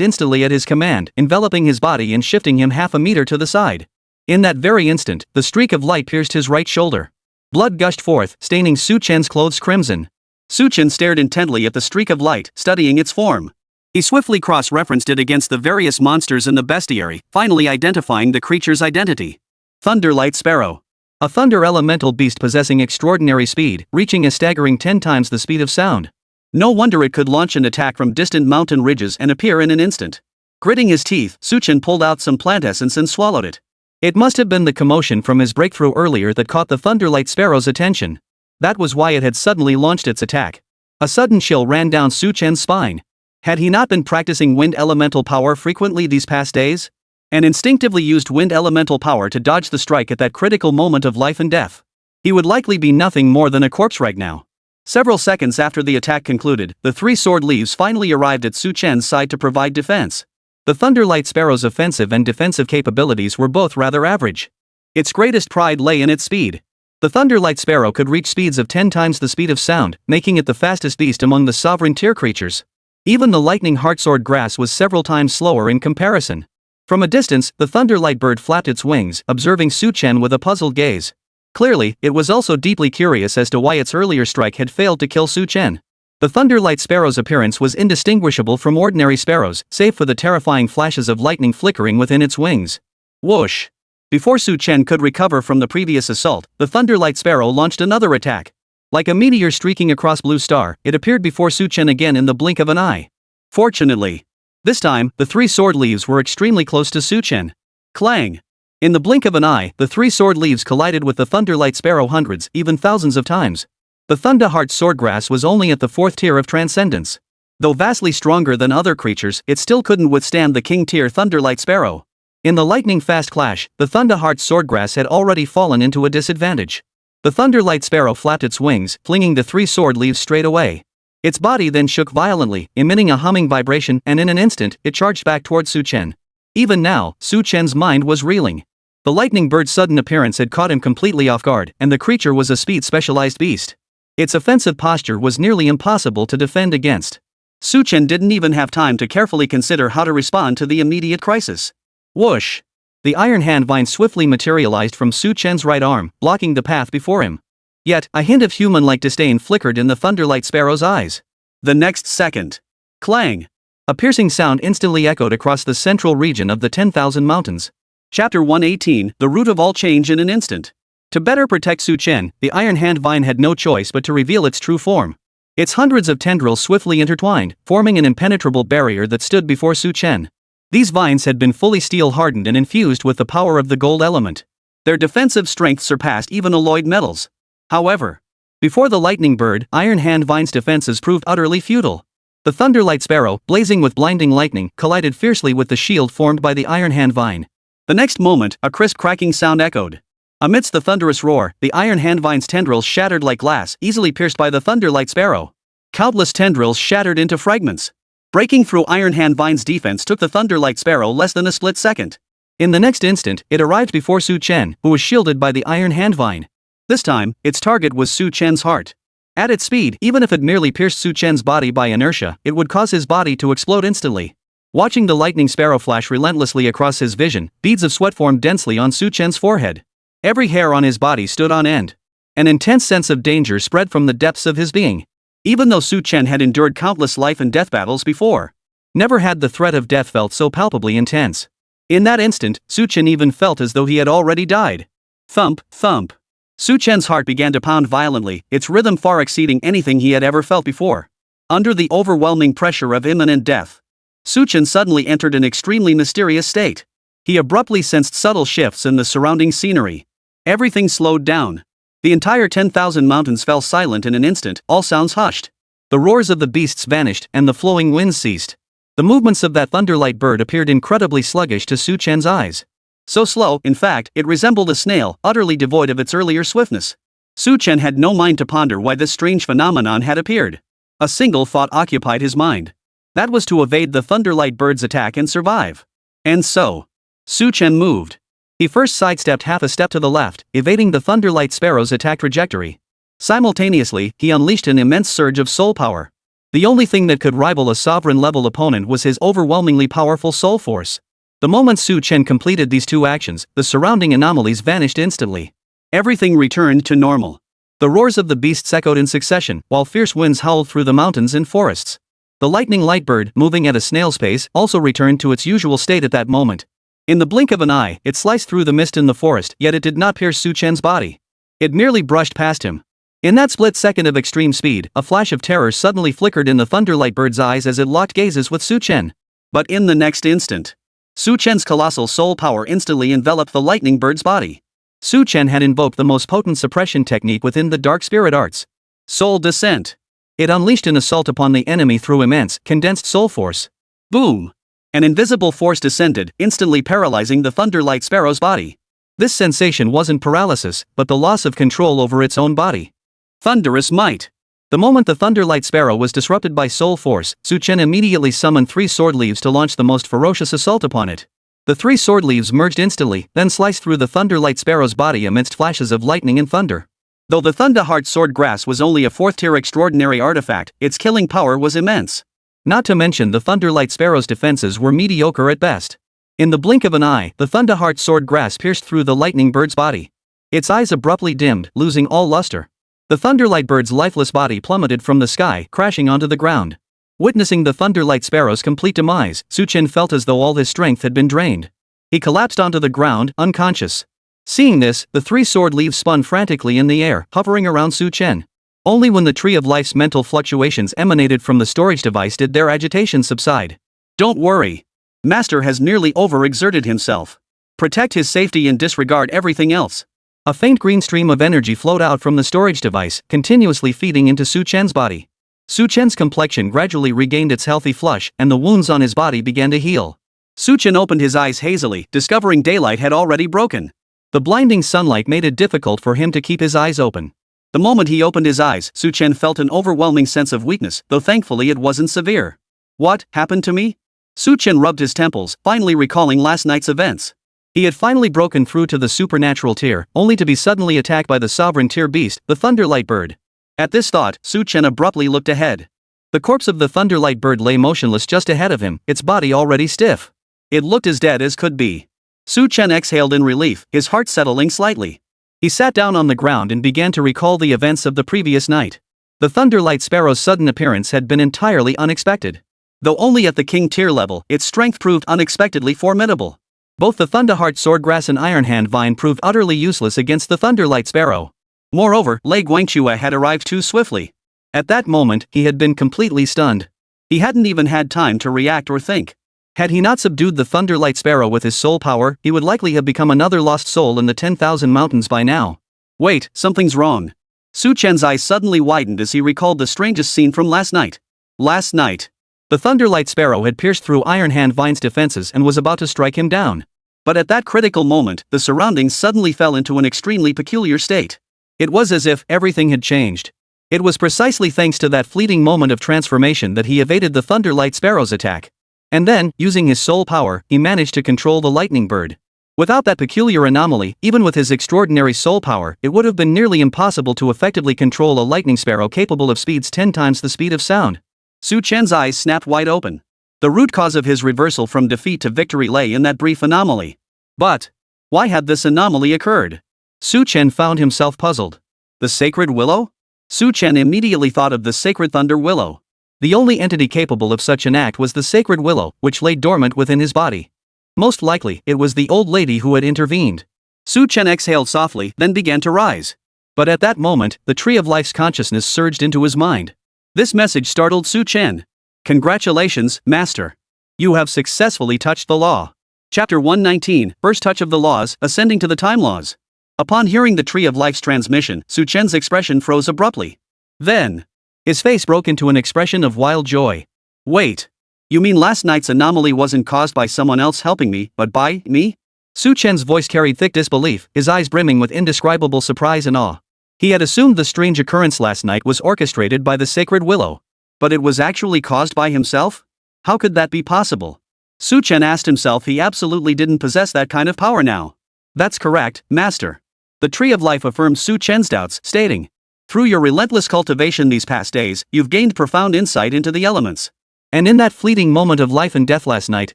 instantly at his command, enveloping his body and shifting him half a meter to the side. In that very instant, the streak of light pierced his right shoulder. Blood gushed forth, staining Su Chen's clothes crimson. Su Chen stared intently at the streak of light, studying its form. He swiftly cross-referenced it against the various monsters in the bestiary, finally identifying the creature's identity. Thunderlight Sparrow. A thunder elemental beast possessing extraordinary speed, reaching a staggering 10 times the speed of sound. No wonder it could launch an attack from distant mountain ridges and appear in an instant. Gritting his teeth, Su Chen pulled out some plant essence and swallowed it. It must have been the commotion from his breakthrough earlier that caught the Thunderlight Sparrow's attention. That was why it had suddenly launched its attack. A sudden chill ran down Su Chen's spine. Had he not been practicing wind elemental power frequently these past days? And instinctively used wind elemental power to dodge the strike at that critical moment of life and death. He would likely be nothing more than a corpse right now. Several seconds after the attack concluded, the 3 sword leaves finally arrived at Su Chen's side to provide defense. The Thunderlight Sparrow's offensive and defensive capabilities were both rather average. Its greatest pride lay in its speed. The Thunderlight Sparrow could reach speeds of 10 times the speed of sound, making it the fastest beast among the sovereign tier creatures. Even the lightning heartsword grass was several times slower in comparison. From a distance, the Thunderlight bird flapped its wings, observing Su Chen with a puzzled gaze. Clearly, it was also deeply curious as to why its earlier strike had failed to kill Su Chen. The Thunderlight Sparrow's appearance was indistinguishable from ordinary sparrows, save for the terrifying flashes of lightning flickering within its wings. Whoosh! Before Su Chen could recover from the previous assault, the Thunderlight Sparrow launched another attack. Like a meteor streaking across blue star, it appeared before Su Chen again in the blink of an eye. Fortunately, this time, the 3 sword leaves were extremely close to Su Chen. Clang! In the blink of an eye, the 3 sword leaves collided with the Thunderlight Sparrow hundreds, even thousands of times. The Thunderheart swordgrass was only at the 4th tier of transcendence. Though vastly stronger than other creatures, it still couldn't withstand the king tier Thunderlight Sparrow. In the lightning-fast clash, the Thunderheart swordgrass had already fallen into a disadvantage. The Thunderlight Sparrow flapped its wings, flinging the 3 sword leaves straight away. Its body then shook violently, emitting a humming vibration, and in an instant, it charged back toward Su Chen. Even now, Su Chen's mind was reeling. The lightning bird's sudden appearance had caught him completely off guard, and the creature was a speed-specialized beast. Its offensive posture was nearly impossible to defend against. Su Chen didn't even have time to carefully consider how to respond to the immediate crisis. Whoosh! The iron hand vine swiftly materialized from Su Chen's right arm, blocking the path before him. Yet, a hint of human-like disdain flickered in the Thunderlight Sparrow's eyes. The next second. Clang! A piercing sound instantly echoed across the central region of the 10,000 mountains. Chapter 118, The Root of All Change in an Instant. To better protect Su Chen, the iron hand vine had no choice but to reveal its true form. Its hundreds of tendrils swiftly intertwined, forming an impenetrable barrier that stood before Su Chen. These vines had been fully steel-hardened and infused with the power of the gold element. Their defensive strength surpassed even alloyed metals. However, before the lightning bird, iron hand vine's defenses proved utterly futile. The Thunderlight Sparrow, blazing with blinding lightning, collided fiercely with the shield formed by the iron hand vine. The next moment, a crisp cracking sound echoed. Amidst the thunderous roar, the iron hand vine's tendrils shattered like glass, easily pierced by the Thunderlight Sparrow. Countless tendrils shattered into fragments. Breaking through iron hand vine's defense took the Thunderlight Sparrow less than a split second. In the next instant, it arrived before Su Chen, who was shielded by the iron hand vine. This time, its target was Su Chen's heart. At its speed, even if it merely pierced Su Chen's body by inertia, it would cause his body to explode instantly. Watching the lightning sparrow flash relentlessly across his vision, beads of sweat formed densely on Su Chen's forehead. Every hair on his body stood on end. An intense sense of danger spread from the depths of his being. Even though Su Chen had endured countless life and death battles before, never had the threat of death felt so palpably intense. In that instant, Su Chen even felt as though he had already died. Thump, thump. Su Chen's heart began to pound violently, its rhythm far exceeding anything he had ever felt before. Under the overwhelming pressure of imminent death, Su Chen suddenly entered an extremely mysterious state. He abruptly sensed subtle shifts in the surrounding scenery. Everything slowed down. The entire 10,000 mountains fell silent in an instant, all sounds hushed. The roars of the beasts vanished, and the flowing winds ceased. The movements of that thunderlight bird appeared incredibly sluggish to Su Chen's eyes. So slow, in fact, it resembled a snail, utterly devoid of its earlier swiftness. Su Chen had no mind to ponder why this strange phenomenon had appeared. A single thought occupied his mind. That was to evade the thunderlight bird's attack and survive. And so, Su Chen moved. He first sidestepped half a step to the left, evading the thunderlight sparrow's attack trajectory. Simultaneously, he unleashed an immense surge of soul power. The only thing that could rival a sovereign-level opponent was his overwhelmingly powerful soul force. The moment Su Chen completed these two actions, the surrounding anomalies vanished instantly. Everything returned to normal. The roars of the beasts echoed in succession, while fierce winds howled through the mountains and forests. The lightning light bird, moving at a snail's pace, also returned to its usual state at that moment. In the blink of an eye, it sliced through the mist in the forest, yet it did not pierce Su Chen's body. It merely brushed past him. In that split second of extreme speed, a flash of terror suddenly flickered in the thunderlight bird's eyes as it locked gazes with Su Chen. But in the next instant, Su Chen's colossal soul power instantly enveloped the lightning bird's body. Su Chen had invoked the most potent suppression technique within the dark spirit arts. Soul Descent. It unleashed an assault upon the enemy through immense, condensed soul force. Boom! An invisible force descended, instantly paralyzing the thunderlight sparrow's body. This sensation wasn't paralysis, but the loss of control over its own body. Thunderous might. The moment the thunderlight sparrow was disrupted by soul force, Su Chen immediately summoned 3 sword leaves to launch the most ferocious assault upon it. The 3 sword leaves merged instantly, then sliced through the thunderlight sparrow's body amidst flashes of lightning and thunder. Though the Thunderheart sword grass was only a 4th-tier extraordinary artifact, its killing power was immense. Not to mention the thunderlight sparrow's defenses were mediocre at best. In the blink of an eye, the Thunderheart sword grass pierced through the lightning bird's body. Its eyes abruptly dimmed, losing all luster. The thunderlight bird's lifeless body plummeted from the sky, crashing onto the ground. Witnessing the thunderlight sparrow's complete demise, Su Chen felt as though all his strength had been drained. He collapsed onto the ground, unconscious. Seeing this, the 3 sword leaves spun frantically in the air, hovering around Su Chen. Only when the Tree of Life's mental fluctuations emanated from the storage device did their agitation subside. Don't worry. Master has nearly overexerted himself. Protect his safety and disregard everything else. A faint green stream of energy flowed out from the storage device, continuously feeding into Su Chen's body. Su Chen's complexion gradually regained its healthy flush, and the wounds on his body began to heal. Su Chen opened his eyes hazily, discovering daylight had already broken. The blinding sunlight made it difficult for him to keep his eyes open. The moment he opened his eyes, Su Chen felt an overwhelming sense of weakness, though thankfully it wasn't severe. What happened to me? Su Chen rubbed his temples, finally recalling last night's events. He had finally broken through to the supernatural tier, only to be suddenly attacked by the sovereign tier beast, the Thunderlight bird. At this thought, Su Chen abruptly looked ahead. The corpse of the Thunderlight bird lay motionless just ahead of him, its body already stiff. It looked as dead as could be. Su Chen exhaled in relief, his heart settling slightly. He sat down on the ground and began to recall the events of the previous night. The Thunderlight sparrow's sudden appearance had been entirely unexpected. Though only at the king tier level, its strength proved unexpectedly formidable. Both the Thunderheart swordgrass and Ironhand vine proved utterly useless against the Thunderlight sparrow. Moreover, Lei Guangchua had arrived too swiftly. At that moment, he had been completely stunned. He hadn't even had time to react or think. Had he not subdued the Thunderlight sparrow with his soul power, he would likely have become another lost soul in the 10,000 mountains by now. Wait, something's wrong. Su Chen's eyes suddenly widened as he recalled the strangest scene from last night. Last night, the Thunderlight sparrow had pierced through Ironhand vine's defenses and was about to strike him down. But at that critical moment, the surroundings suddenly fell into an extremely peculiar state. It was as if everything had changed. It was precisely thanks to that fleeting moment of transformation that he evaded the Thunderlight sparrow's attack. And then, using his soul power, he managed to control the lightning bird. Without that peculiar anomaly, even with his extraordinary soul power, it would have been nearly impossible to effectively control a lightning sparrow capable of speeds 10 times the speed of sound. Su Chen's eyes snapped wide open. The root cause of his reversal from defeat to victory lay in that brief anomaly. But why had this anomaly occurred? Su Chen found himself puzzled. The sacred willow? Su Chen immediately thought of the sacred thunder willow. The only entity capable of such an act was the sacred willow, which lay dormant within his body. Most likely, it was the old lady who had intervened. Su Chen exhaled softly, then began to rise. But at that moment, the tree of life's consciousness surged into his mind. This message startled Su Chen. Congratulations, Master. You have successfully touched the law. Chapter 119, First Touch of the Laws, Ascending to the Time Laws. Upon hearing the tree of life's transmission, Su Chen's expression froze abruptly. Then, his face broke into an expression of wild joy. Wait. You mean last night's anomaly wasn't caused by someone else helping me, but by me? Su Chen's voice carried thick disbelief, his eyes brimming with indescribable surprise and awe. He had assumed the strange occurrence last night was orchestrated by the sacred willow. But it was actually caused by himself? How could that be possible? Su Chen asked himself. He absolutely didn't possess that kind of power now. That's correct, Master. The Tree of Life affirmed Su Chen's doubts, stating, through your relentless cultivation these past days, you've gained profound insight into the elements. And in that fleeting moment of life and death last night,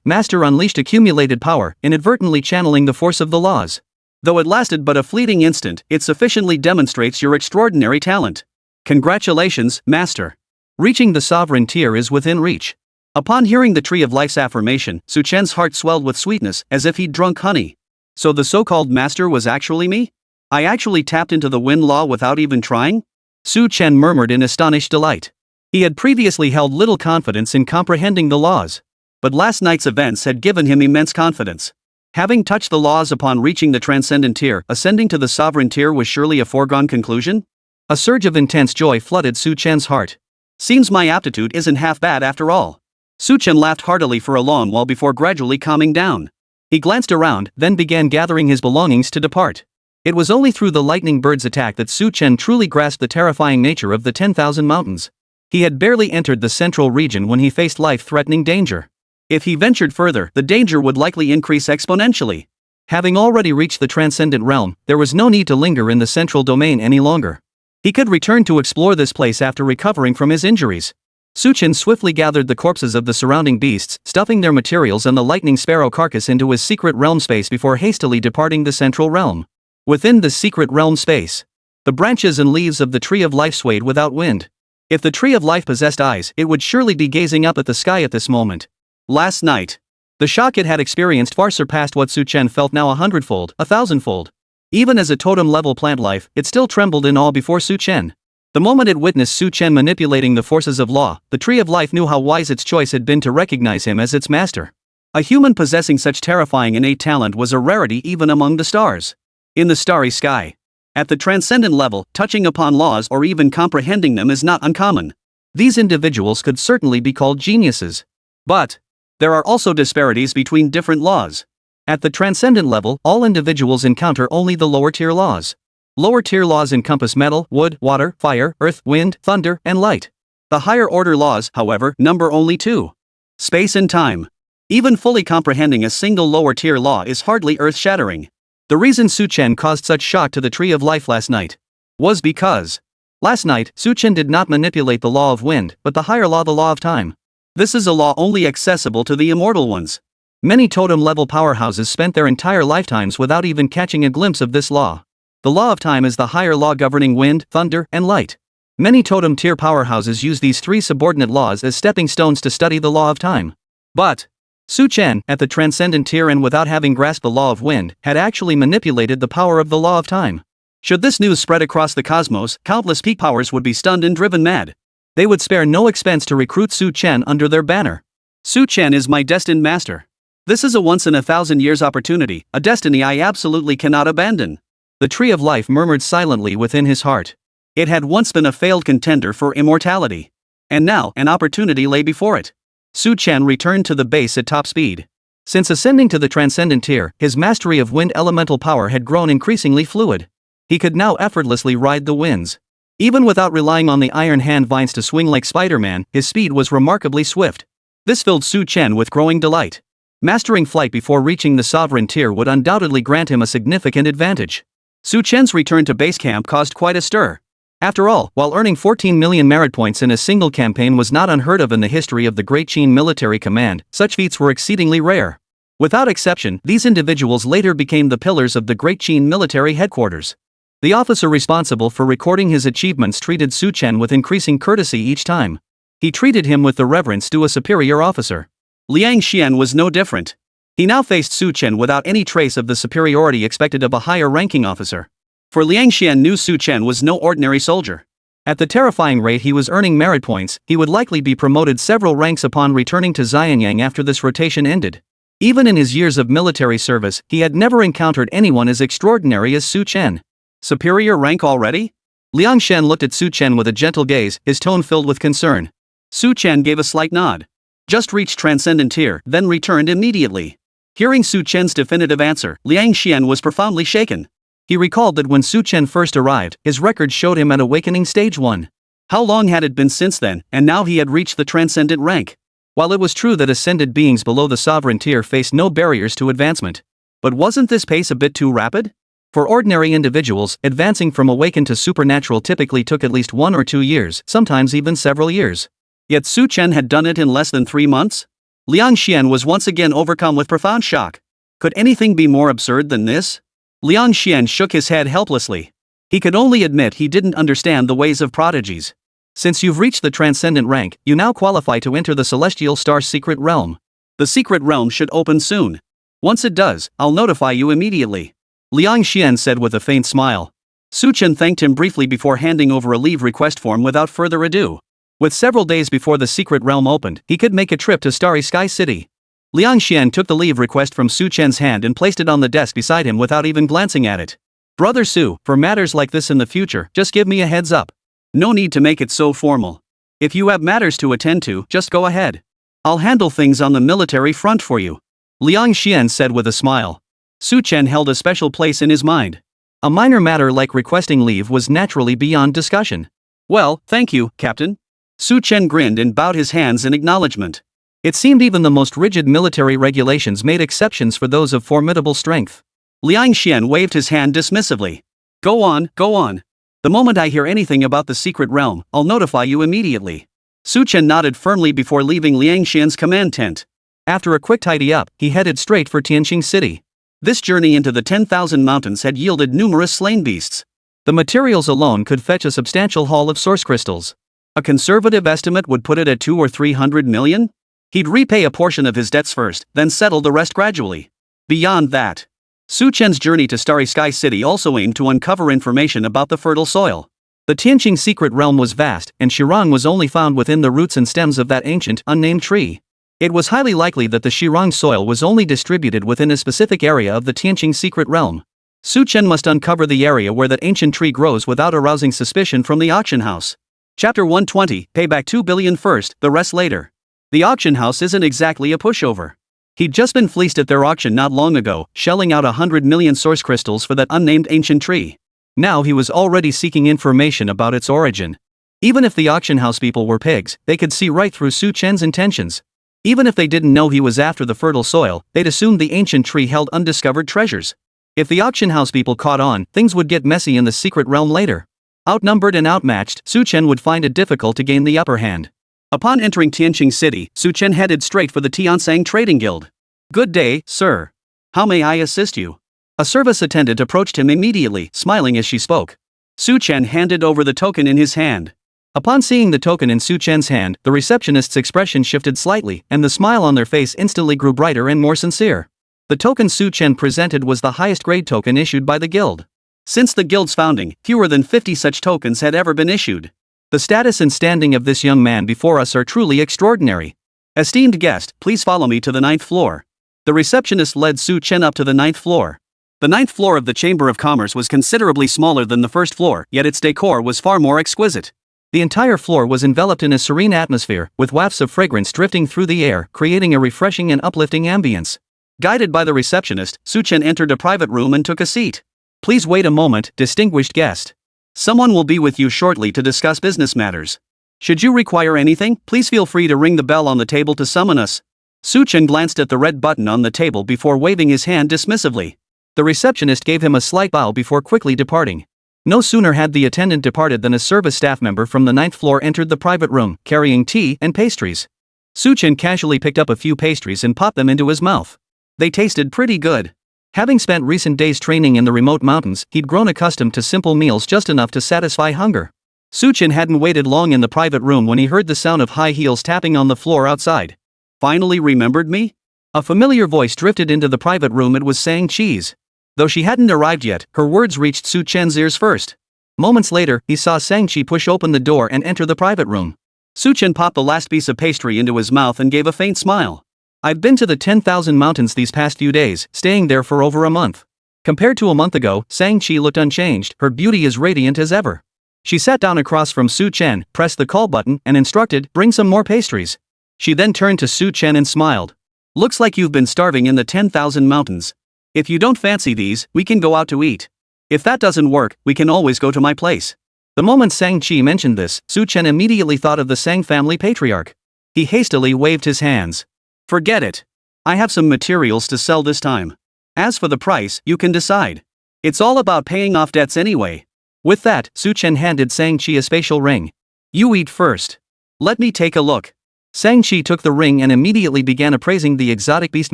Master unleashed accumulated power, inadvertently channeling the force of the laws. Though it lasted but a fleeting instant, it sufficiently demonstrates your extraordinary talent. Congratulations, Master. Reaching the sovereign tier is within reach. Upon hearing the Tree of Life's affirmation, Su Chen's heart swelled with sweetness, as if he'd drunk honey. So the so-called Master was actually me? I actually tapped into the wind law without even trying? Su Chen murmured in astonished delight. He had previously held little confidence in comprehending the laws. But last night's events had given him immense confidence. Having touched the laws upon reaching the transcendent tier, ascending to the sovereign tier was surely a foregone conclusion? A surge of intense joy flooded Su Chen's heart. Seems my aptitude isn't half bad after all. Su Chen laughed heartily for a long while before gradually calming down. He glanced around, then began gathering his belongings to depart. It was only through the lightning bird's attack that Su Chen truly grasped the terrifying nature of the 10,000 mountains. He had barely entered the central region when he faced life-threatening danger. If he ventured further, the danger would likely increase exponentially. Having already reached the transcendent realm, there was no need to linger in the central domain any longer. He could return to explore this place after recovering from his injuries. Su Chen swiftly gathered the corpses of the surrounding beasts, stuffing their materials and the lightning sparrow carcass into his secret realm space before hastily departing the central realm. Within the secret realm space, the branches and leaves of the Tree of Life swayed without wind. If the Tree of Life possessed eyes, it would surely be gazing up at the sky at this moment. Last night, the shock it had experienced far surpassed what Su Chen felt now 100-fold, 1,000-fold. Even as a totem-level plant life, it still trembled in awe before Su Chen. The moment it witnessed Su Chen manipulating the forces of law, the Tree of Life knew how wise its choice had been to recognize him as its master. A human possessing such terrifying innate talent was a rarity even among the stars. In the starry sky. At the transcendent level, touching upon laws or even comprehending them is not uncommon. These individuals could certainly be called geniuses. But there are also disparities between different laws. At the transcendent level, all individuals encounter only the lower tier laws. Lower tier laws encompass metal, wood, water, fire, earth, wind, thunder, and light. The higher order laws, however, number only 2. Space and time. Even fully comprehending a single lower tier law is hardly earth-shattering. The reason Su Chen caused such shock to the Tree of Life last night was because last night, Su Chen did not manipulate the law of wind, but the higher law, the law of time. This is a law only accessible to the immortal ones. Many totem-level powerhouses spent their entire lifetimes without even catching a glimpse of this law. The law of time is the higher law governing wind, thunder, and light. Many totem-tier powerhouses use these 3 subordinate laws as stepping stones to study the law of time. But Su Chen, at the transcendent tier and without having grasped the law of wind, had actually manipulated the power of the law of time. Should this news spread across the cosmos, countless peak powers would be stunned and driven mad. They would spare no expense to recruit Su Chen under their banner. Su Chen is my destined master. This is a once-in-a-thousand-years opportunity, a destiny I absolutely cannot abandon. The Tree of Life murmured silently within his heart. It had once been a failed contender for immortality. And now, an opportunity lay before it. Su Chen returned to the base at top speed. Since ascending to the transcendent tier, his mastery of wind elemental power had grown increasingly fluid. He could now effortlessly ride the winds. Even without relying on the iron hand vines to swing like Spider-Man, his speed was remarkably swift. This filled Su Chen with growing delight. Mastering flight before reaching the sovereign tier would undoubtedly grant him a significant advantage. Su Chen's return to base camp caused quite a stir. After all, while earning 14 million merit points in a single campaign was not unheard of in the history of the Great Qin military command, such feats were exceedingly rare. Without exception, these individuals later became the pillars of the Great Qin military headquarters. The officer responsible for recording his achievements treated Su Chen with increasing courtesy each time. He treated him with the reverence due a superior officer. Liang Xian was no different. He now faced Su Chen without any trace of the superiority expected of a higher-ranking officer. For Liang Xian knew Su Chen was no ordinary soldier. At the terrifying rate he was earning merit points, he would likely be promoted several ranks upon returning to Xianyang after this rotation ended. Even in his years of military service, he had never encountered anyone as extraordinary as Su Chen. Superior rank already? Liang Xian looked at Su Chen with a gentle gaze, his tone filled with concern. Su Chen gave a slight nod. Just reached transcendent tier, then returned immediately. Hearing Su Chen's definitive answer, Liang Xian was profoundly shaken. He recalled that when Su Chen first arrived, his record showed him at awakening stage 1. How long had it been since then, and now he had reached the transcendent rank? While it was true that ascended beings below the sovereign tier faced no barriers to advancement. But wasn't this pace a bit too rapid? For ordinary individuals, advancing from awakened to supernatural typically took at least 1 or 2 years, sometimes even several years. Yet Su Chen had done it in less than 3 months? Liang Xian was once again overcome with profound shock. Could anything be more absurd than this? Liang Xian shook his head helplessly. He could only admit he didn't understand the ways of prodigies. Since you've reached the transcendent rank, you now qualify to enter the Celestial Star's secret realm. The secret realm should open soon. Once it does, I'll notify you immediately. Liang Xian said with a faint smile. Su Chen thanked him briefly before handing over a leave request form without further ado. With several days before the secret realm opened, he could make a trip to Starry Sky City. Liang Xian took the leave request from Su Chen's hand and placed it on the desk beside him without even glancing at it. Brother Su, for matters like this in the future, just give me a heads up. No need to make it so formal. If you have matters to attend to, just go ahead. I'll handle things on the military front for you. Liang Xian said with a smile. Su Chen held a special place in his mind. A minor matter like requesting leave was naturally beyond discussion. Well, thank you, Captain. Su Chen grinned and bowed his hands in acknowledgement. It seemed even the most rigid military regulations made exceptions for those of formidable strength. Liang Xian waved his hand dismissively. Go on, go on. The moment I hear anything about the secret realm, I'll notify you immediately. Su Chen nodded firmly before leaving Liang Xian's command tent. After a quick tidy-up, he headed straight for Tianqing City. This journey into the 10,000 mountains had yielded numerous slain beasts. The materials alone could fetch a substantial haul of source crystals. A conservative estimate would put it at 200 or 300 million? He'd repay a portion of his debts first, then settle the rest gradually. Beyond that, Su Chen's journey to Starry Sky City also aimed to uncover information about the fertile soil. The Tianqing secret realm was vast, and Shirang was only found within the roots and stems of that ancient, unnamed tree. It was highly likely that the Shirang soil was only distributed within a specific area of the Tianqing secret realm. Su Chen must uncover the area where that ancient tree grows without arousing suspicion from the auction house. Chapter 120, pay back 2 billion first, the rest later. The auction house isn't exactly a pushover. He'd just been fleeced at their auction not long ago, shelling out 100 million source crystals for that unnamed ancient tree. Now he was already seeking information about its origin. Even if the auction house people were pigs, they could see right through Su Chen's intentions. Even if they didn't know he was after the fertile soil, they'd assumed the ancient tree held undiscovered treasures. If the auction house people caught on, things would get messy in the secret realm later. Outnumbered and outmatched, Su Chen would find it difficult to gain the upper hand. Upon entering Tianqing City, Su Chen headed straight for the Tiansang Trading Guild. Good day, sir. How may I assist you? A service attendant approached him immediately, smiling as she spoke. Su Chen handed over the token in his hand. Upon seeing the token in Su Chen's hand, the receptionist's expression shifted slightly, and the smile on their face instantly grew brighter and more sincere. The token Su Chen presented was the highest grade token issued by the guild. Since the guild's founding, fewer than 50 such tokens had ever been issued. The status and standing of this young man before us are truly extraordinary. Esteemed guest, please follow me to the 9th floor. The receptionist led Su Chen up to the 9th floor. The 9th floor of the Chamber of Commerce was considerably smaller than the first floor, yet its decor was far more exquisite. The entire floor was enveloped in a serene atmosphere, with wafts of fragrance drifting through the air, creating a refreshing and uplifting ambience. Guided by the receptionist, Su Chen entered a private room and took a seat. Please wait a moment, distinguished guest. Someone will be with you shortly to discuss business matters. Should you require anything, please feel free to ring the bell on the table to summon us. Su Chen glanced at the red button on the table before waving his hand dismissively. The receptionist gave him a slight bow before quickly departing. No sooner had the attendant departed than a service staff member from the 9th floor entered the private room, carrying tea and pastries. Su Chen casually picked up a few pastries and popped them into his mouth. They tasted pretty good. Having spent recent days training in the remote mountains, he'd grown accustomed to simple meals just enough to satisfy hunger. Su Chen hadn't waited long in the private room when he heard the sound of high heels tapping on the floor outside. Finally remembered me? A familiar voice drifted into the private room. It was Sang Chi's. Though she hadn't arrived yet, her words reached Su Chen's ears first. Moments later, he saw Sang Chi push open the door and enter the private room. Su Chen popped the last piece of pastry into his mouth and gave a faint smile. I've been to the 10,000 mountains these past few days, staying there for over a month. Compared to a month ago, Sang Chi looked unchanged, her beauty as radiant as ever. She sat down across from Su Chen, pressed the call button, and instructed, bring some more pastries. She then turned to Su Chen and smiled. Looks like you've been starving in the 10,000 mountains. If you don't fancy these, we can go out to eat. If that doesn't work, we can always go to my place. The moment Sang Chi mentioned this, Su Chen immediately thought of the Sang family patriarch. He hastily waved his hands. Forget it. I have some materials to sell this time. As for the price, you can decide. It's all about paying off debts anyway. With that, Su Chen handed Sang Chi a spatial ring. You eat first. Let me take a look. Sang Chi took the ring and immediately began appraising the exotic beast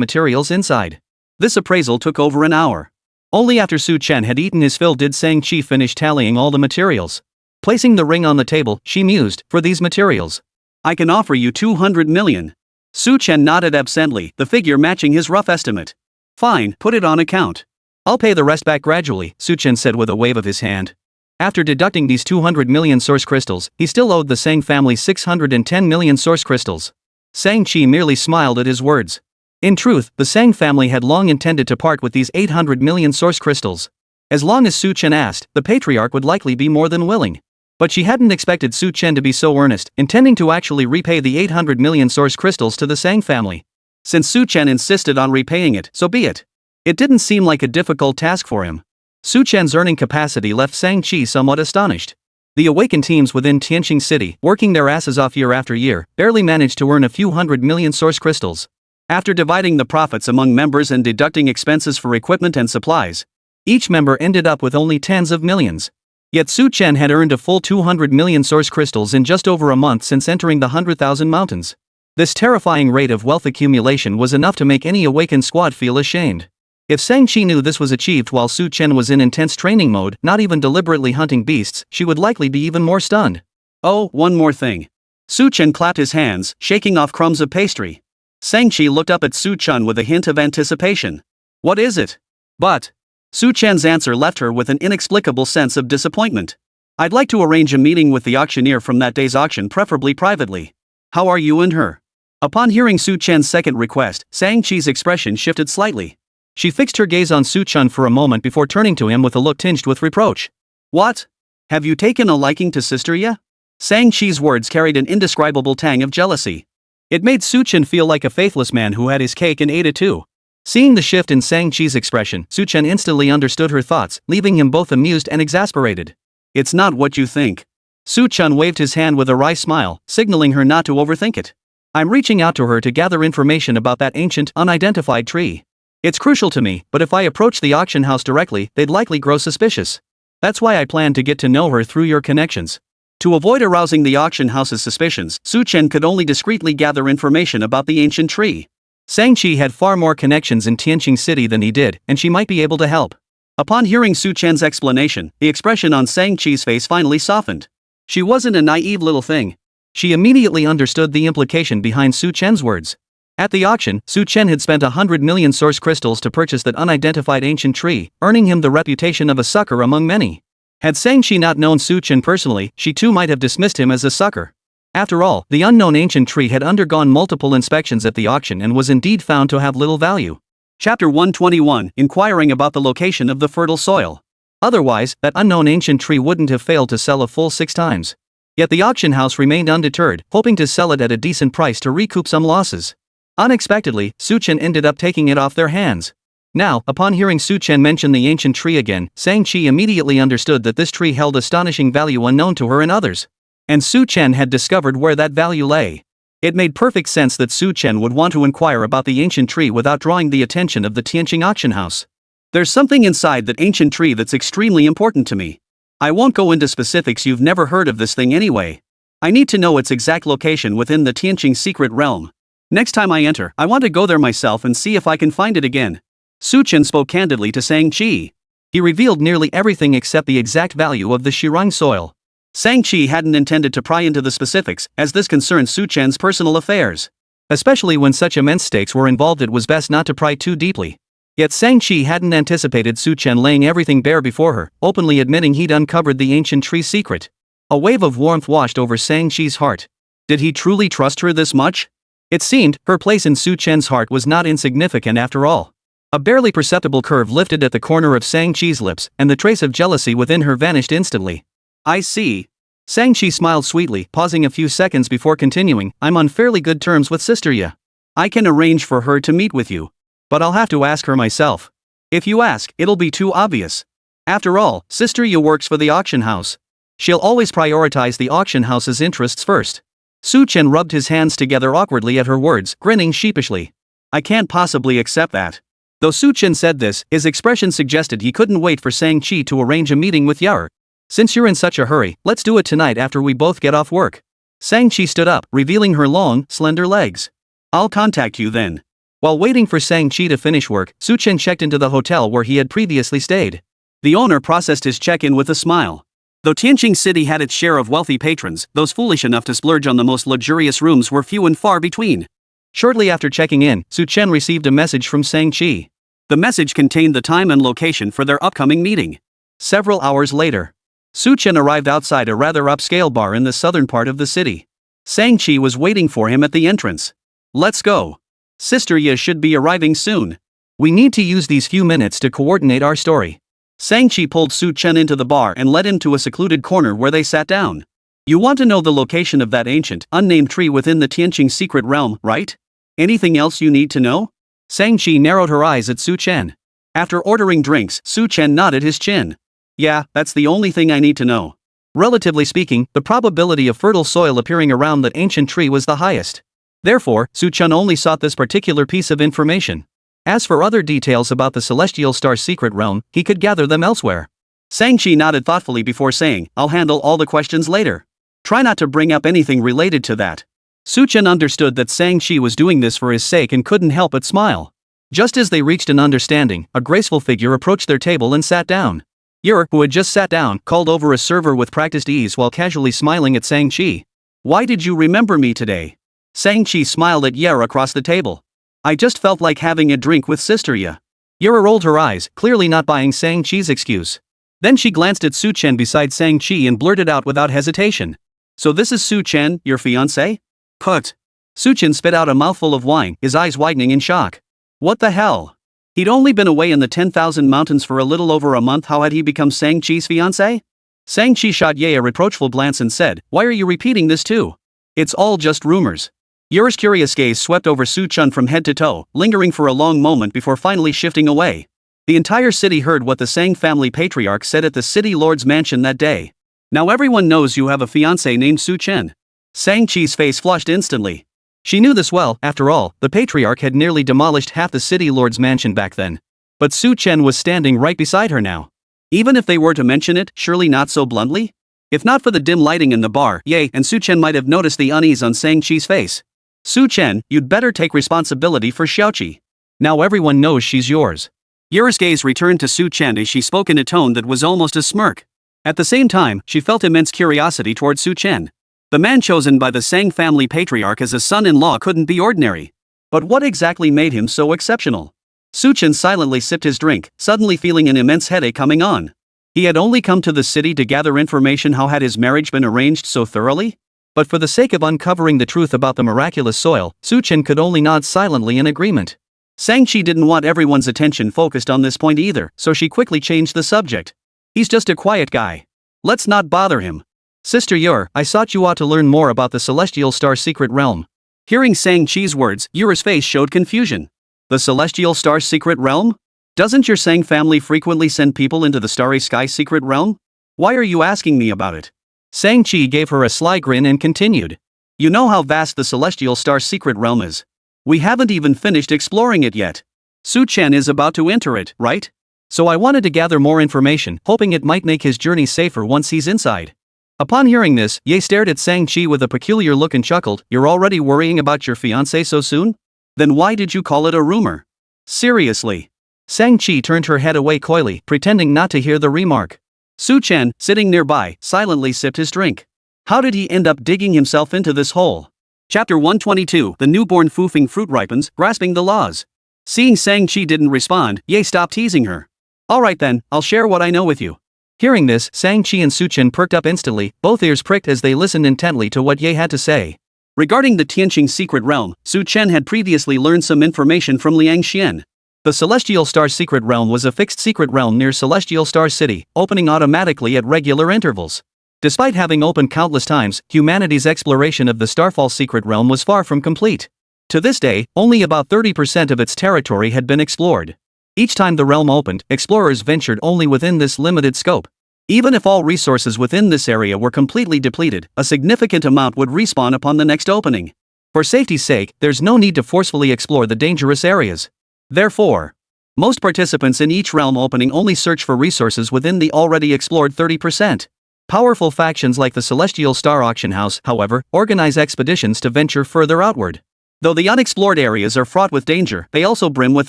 materials inside. This appraisal took over an hour. Only after Su Chen had eaten his fill did Sang Chi finish tallying all the materials. Placing the ring on the table, she mused, for these materials, I can offer you 200 million. Su Chen nodded absently, the figure matching his rough estimate. Fine, put it on account. I'll pay the rest back gradually, Su Chen said with a wave of his hand. After deducting these 200 million source crystals, he still owed the Sang family 610 million source crystals. Sang Chi merely smiled at his words. In truth, the Sang family had long intended to part with these 800 million source crystals. As long as Su Chen asked, the patriarch would likely be more than willing. But she hadn't expected Su Chen to be so earnest, intending to actually repay the 800 million source crystals to the Sang family. Since Su Chen insisted on repaying it, so be it. It didn't seem like a difficult task for him. Su Chen's earning capacity left Sang Chi somewhat astonished. The awaken teams within Tianqing City, working their asses off year after year, barely managed to earn a few hundred million source crystals. After dividing the profits among members and deducting expenses for equipment and supplies, each member ended up with only tens of millions. Yet Su Chen had earned a full 200 million source crystals in just over a month since entering the 100,000 mountains. This terrifying rate of wealth accumulation was enough to make any awakened squad feel ashamed. If Sang Chi knew this was achieved while Su Chen was in intense training mode, not even deliberately hunting beasts, she would likely be even more stunned. Oh, one more thing. Su Chen clapped his hands, shaking off crumbs of pastry. Sang Chi looked up at Su Chen with a hint of anticipation. What is it? But Su Chen's answer left her with an inexplicable sense of disappointment. I'd like to arrange a meeting with the auctioneer from that day's auction, preferably privately. How are you and her? Upon hearing Su Chen's second request, Sang Chi's expression shifted slightly. She fixed her gaze on Su Chen for a moment before turning to him with a look tinged with reproach. What? Have you taken a liking to Sister Ye? Sang Chi's words carried an indescribable tang of jealousy. It made Su Chen feel like a faithless man who had his cake and ate it too. Seeing the shift in Sang Chi's expression, Su Chen instantly understood her thoughts, leaving him both amused and exasperated. It's not what you think. Su Chen waved his hand with a wry smile, signaling her not to overthink it. I'm reaching out to her to gather information about that ancient, unidentified tree. It's crucial to me, but if I approach the auction house directly, they'd likely grow suspicious. That's why I plan to get to know her through your connections. To avoid arousing the auction house's suspicions, Su Chen could only discreetly gather information about the ancient tree. Sang Chi had far more connections in Tianqing City than he did, and she might be able to help. Upon hearing Su Chen's explanation, the expression on Sang Chi's face finally softened. She wasn't a naive little thing. She immediately understood the implication behind Su Chen's words. At the auction, Su Chen had spent 100 million source crystals to purchase that unidentified ancient tree, earning him the reputation of a sucker among many. Had Sang Chi not known Su Chen personally, she too might have dismissed him as a sucker. After all, the unknown ancient tree had undergone multiple inspections at the auction and was indeed found to have little value. Chapter 121, Inquiring about the location of the fertile soil. Otherwise, that unknown ancient tree wouldn't have failed to sell a full 6 times. Yet the auction house remained undeterred, hoping to sell it at a decent price to recoup some losses. Unexpectedly, Su Chen ended up taking it off their hands. Now, upon hearing Su Chen mention the ancient tree again, Sang Chi immediately understood that this tree held astonishing value unknown to her and others. And Su Chen had discovered where that value lay. It made perfect sense that Chen would want to inquire about the ancient tree without drawing the attention of the Tianqing auction house. There's something inside that ancient tree that's extremely important to me. I won't go into specifics, you've never heard of this thing anyway. I need to know its exact location within the Tianqing secret realm. Next time I enter, I want to go there myself and see if I can find it again. Chen spoke candidly to Shang-Chi. He revealed nearly everything except the exact value of the Shirang soil. Shang-Chi hadn't intended to pry into the specifics, as this concerned Chen's personal affairs. Especially when such immense stakes were involved, it was best not to pry too deeply. Yet Shang-Chi hadn't anticipated Chen laying everything bare before her, openly admitting he'd uncovered the ancient tree's secret. A wave of warmth washed over Shang-Chi's heart. Did he truly trust her this much? It seemed, her place in Chen's heart was not insignificant after all. A barely perceptible curve lifted at the corner of Shang-Chi's lips, and the trace of jealousy within her vanished instantly. I see. Shang-Chi smiled sweetly, pausing a few seconds before continuing, I'm on fairly good terms with Sister Ye. I can arrange for her to meet with you. But I'll have to ask her myself. If you ask, it'll be too obvious. After all, Sister Ye works for the auction house. She'll always prioritize the auction house's interests first. Chen rubbed his hands together awkwardly at her words, grinning sheepishly. I can't possibly accept that. Though Chen said this, his expression suggested he couldn't wait for Shang-Chi to arrange a meeting with Ye. Since you're in such a hurry, let's do it tonight after we both get off work. Shang-Chi stood up, revealing her long, slender legs. I'll contact you then. While waiting for Shang-Chi to finish work, Chen checked into the hotel where he had previously stayed. The owner processed his check-in with a smile. Though Tianqing City had its share of wealthy patrons, those foolish enough to splurge on the most luxurious rooms were few and far between. Shortly after checking in, Chen received a message from Shang-Chi. The message contained the time and location for their upcoming meeting. Several hours later, Chen arrived outside a rather upscale bar in the southern part of the city. Shang-Chi was waiting for him at the entrance. Let's go. Sister Ye should be arriving soon. We need to use these few minutes to coordinate our story. Shang-Chi pulled Chen into the bar and led him to a secluded corner where they sat down. You want to know the location of that ancient, unnamed tree within the Tianqing secret realm, right? Anything else you need to know? Shang-Chi narrowed her eyes at Chen. After ordering drinks, Chen nodded his chin. Yeah, that's the only thing I need to know. Relatively speaking, the probability of fertile soil appearing around that ancient tree was the highest. Therefore, Chen only sought this particular piece of information. As for other details about the celestial star's secret realm, he could gather them elsewhere. Shang-Chi nodded thoughtfully before saying, I'll handle all the questions later. Try not to bring up anything related to that. Chen understood that Shang-Chi was doing this for his sake and couldn't help but smile. Just as they reached an understanding, a graceful figure approached their table and sat down. Ye, who had just sat down, called over a server with practiced ease while casually smiling at Shang-Chi. Why did you remember me today? Shang-Chi smiled at Ye across the table. I just felt like having a drink with Sister Ye. Ye rolled her eyes, clearly not buying Shang-Chi's excuse. Then she glanced at Chen beside Shang-Chi and blurted out without hesitation. So this is Chen, your fiancé? Put. Chen spit out a mouthful of wine, his eyes widening in shock. What the hell? He'd only been away in the 10,000 mountains for a little over a month. How had he become Shang-Chi's fiancé? Shang-Chi shot Ye a reproachful glance and said, Why are you repeating this too? It's all just rumors. Ye's curious gaze swept over Chen from head to toe, lingering for a long moment before finally shifting away. The entire city heard what the Shang family patriarch said at the city lord's mansion that day. Now everyone knows you have a fiancé named Chen. Shang-Chi's face flushed instantly. She knew this well, after all, the patriarch had nearly demolished half the city lord's mansion back then. But Chen was standing right beside her now. Even if they were to mention it, surely not so bluntly? If not for the dim lighting in the bar, Ye and Chen might have noticed the unease on Shang-Chi's face. Chen, you'd better take responsibility for Xiaoqi. Now everyone knows she's yours. Ye's gaze returned to Chen as she spoke in a tone that was almost a smirk. At the same time, she felt immense curiosity towards Chen. The man chosen by the Shang family patriarch as a son-in-law couldn't be ordinary. But what exactly made him so exceptional? Chen silently sipped his drink, suddenly feeling an immense headache coming on. He had only come to the city to gather information. How had his marriage been arranged so thoroughly? But for the sake of uncovering the truth about the miraculous soil, Chen could only nod silently in agreement. Shang-Chi didn't want everyone's attention focused on this point either, so she quickly changed the subject. He's just a quiet guy. Let's not bother him. Sister Ye, I thought you ought to learn more about the celestial star secret realm. Hearing Shang-Chi's words, Ye's face showed confusion. The celestial star secret realm? Doesn't your Shang family frequently send people into the starry sky secret realm? Why are you asking me about it? Shang-Chi gave her a sly grin and continued. You know how vast the celestial star secret realm is. We haven't even finished exploring it yet. Su Chen is about to enter it, right? So I wanted to gather more information, hoping it might make his journey safer once he's inside. Upon hearing this, Ye stared at Shang-Chi with a peculiar look and chuckled. You're already worrying about your fiancé so soon? Then why did you call it a rumor? Seriously. Shang-Chi turned her head away coyly, pretending not to hear the remark. Su Chen, sitting nearby, silently sipped his drink. How did he end up digging himself into this hole? Chapter 122. The newborn foofing fruit ripens, grasping the laws. Seeing Shang-Chi didn't respond, Ye stopped teasing her. Alright then, I'll share what I know with you. Hearing this, Shang-Chi and Su Chen perked up instantly, both ears pricked as they listened intently to what Ye had to say. Regarding the Tianqing secret realm, Su Chen had previously learned some information from Liang Xian. The Celestial Star Secret Realm was a fixed secret realm near Celestial Star City, opening automatically at regular intervals. Despite having opened countless times, humanity's exploration of the Starfall Secret Realm was far from complete. To this day, only about 30% of its territory had been explored. Each time the realm opened, explorers ventured only within this limited scope. Even if all resources within this area were completely depleted, a significant amount would respawn upon the next opening. For safety's sake, there's no need to forcefully explore the dangerous areas. Therefore, most participants in each realm opening only search for resources within the already explored 30%. Powerful factions like the Celestial Star Auction House, however, organize expeditions to venture further outward. Though the unexplored areas are fraught with danger, they also brim with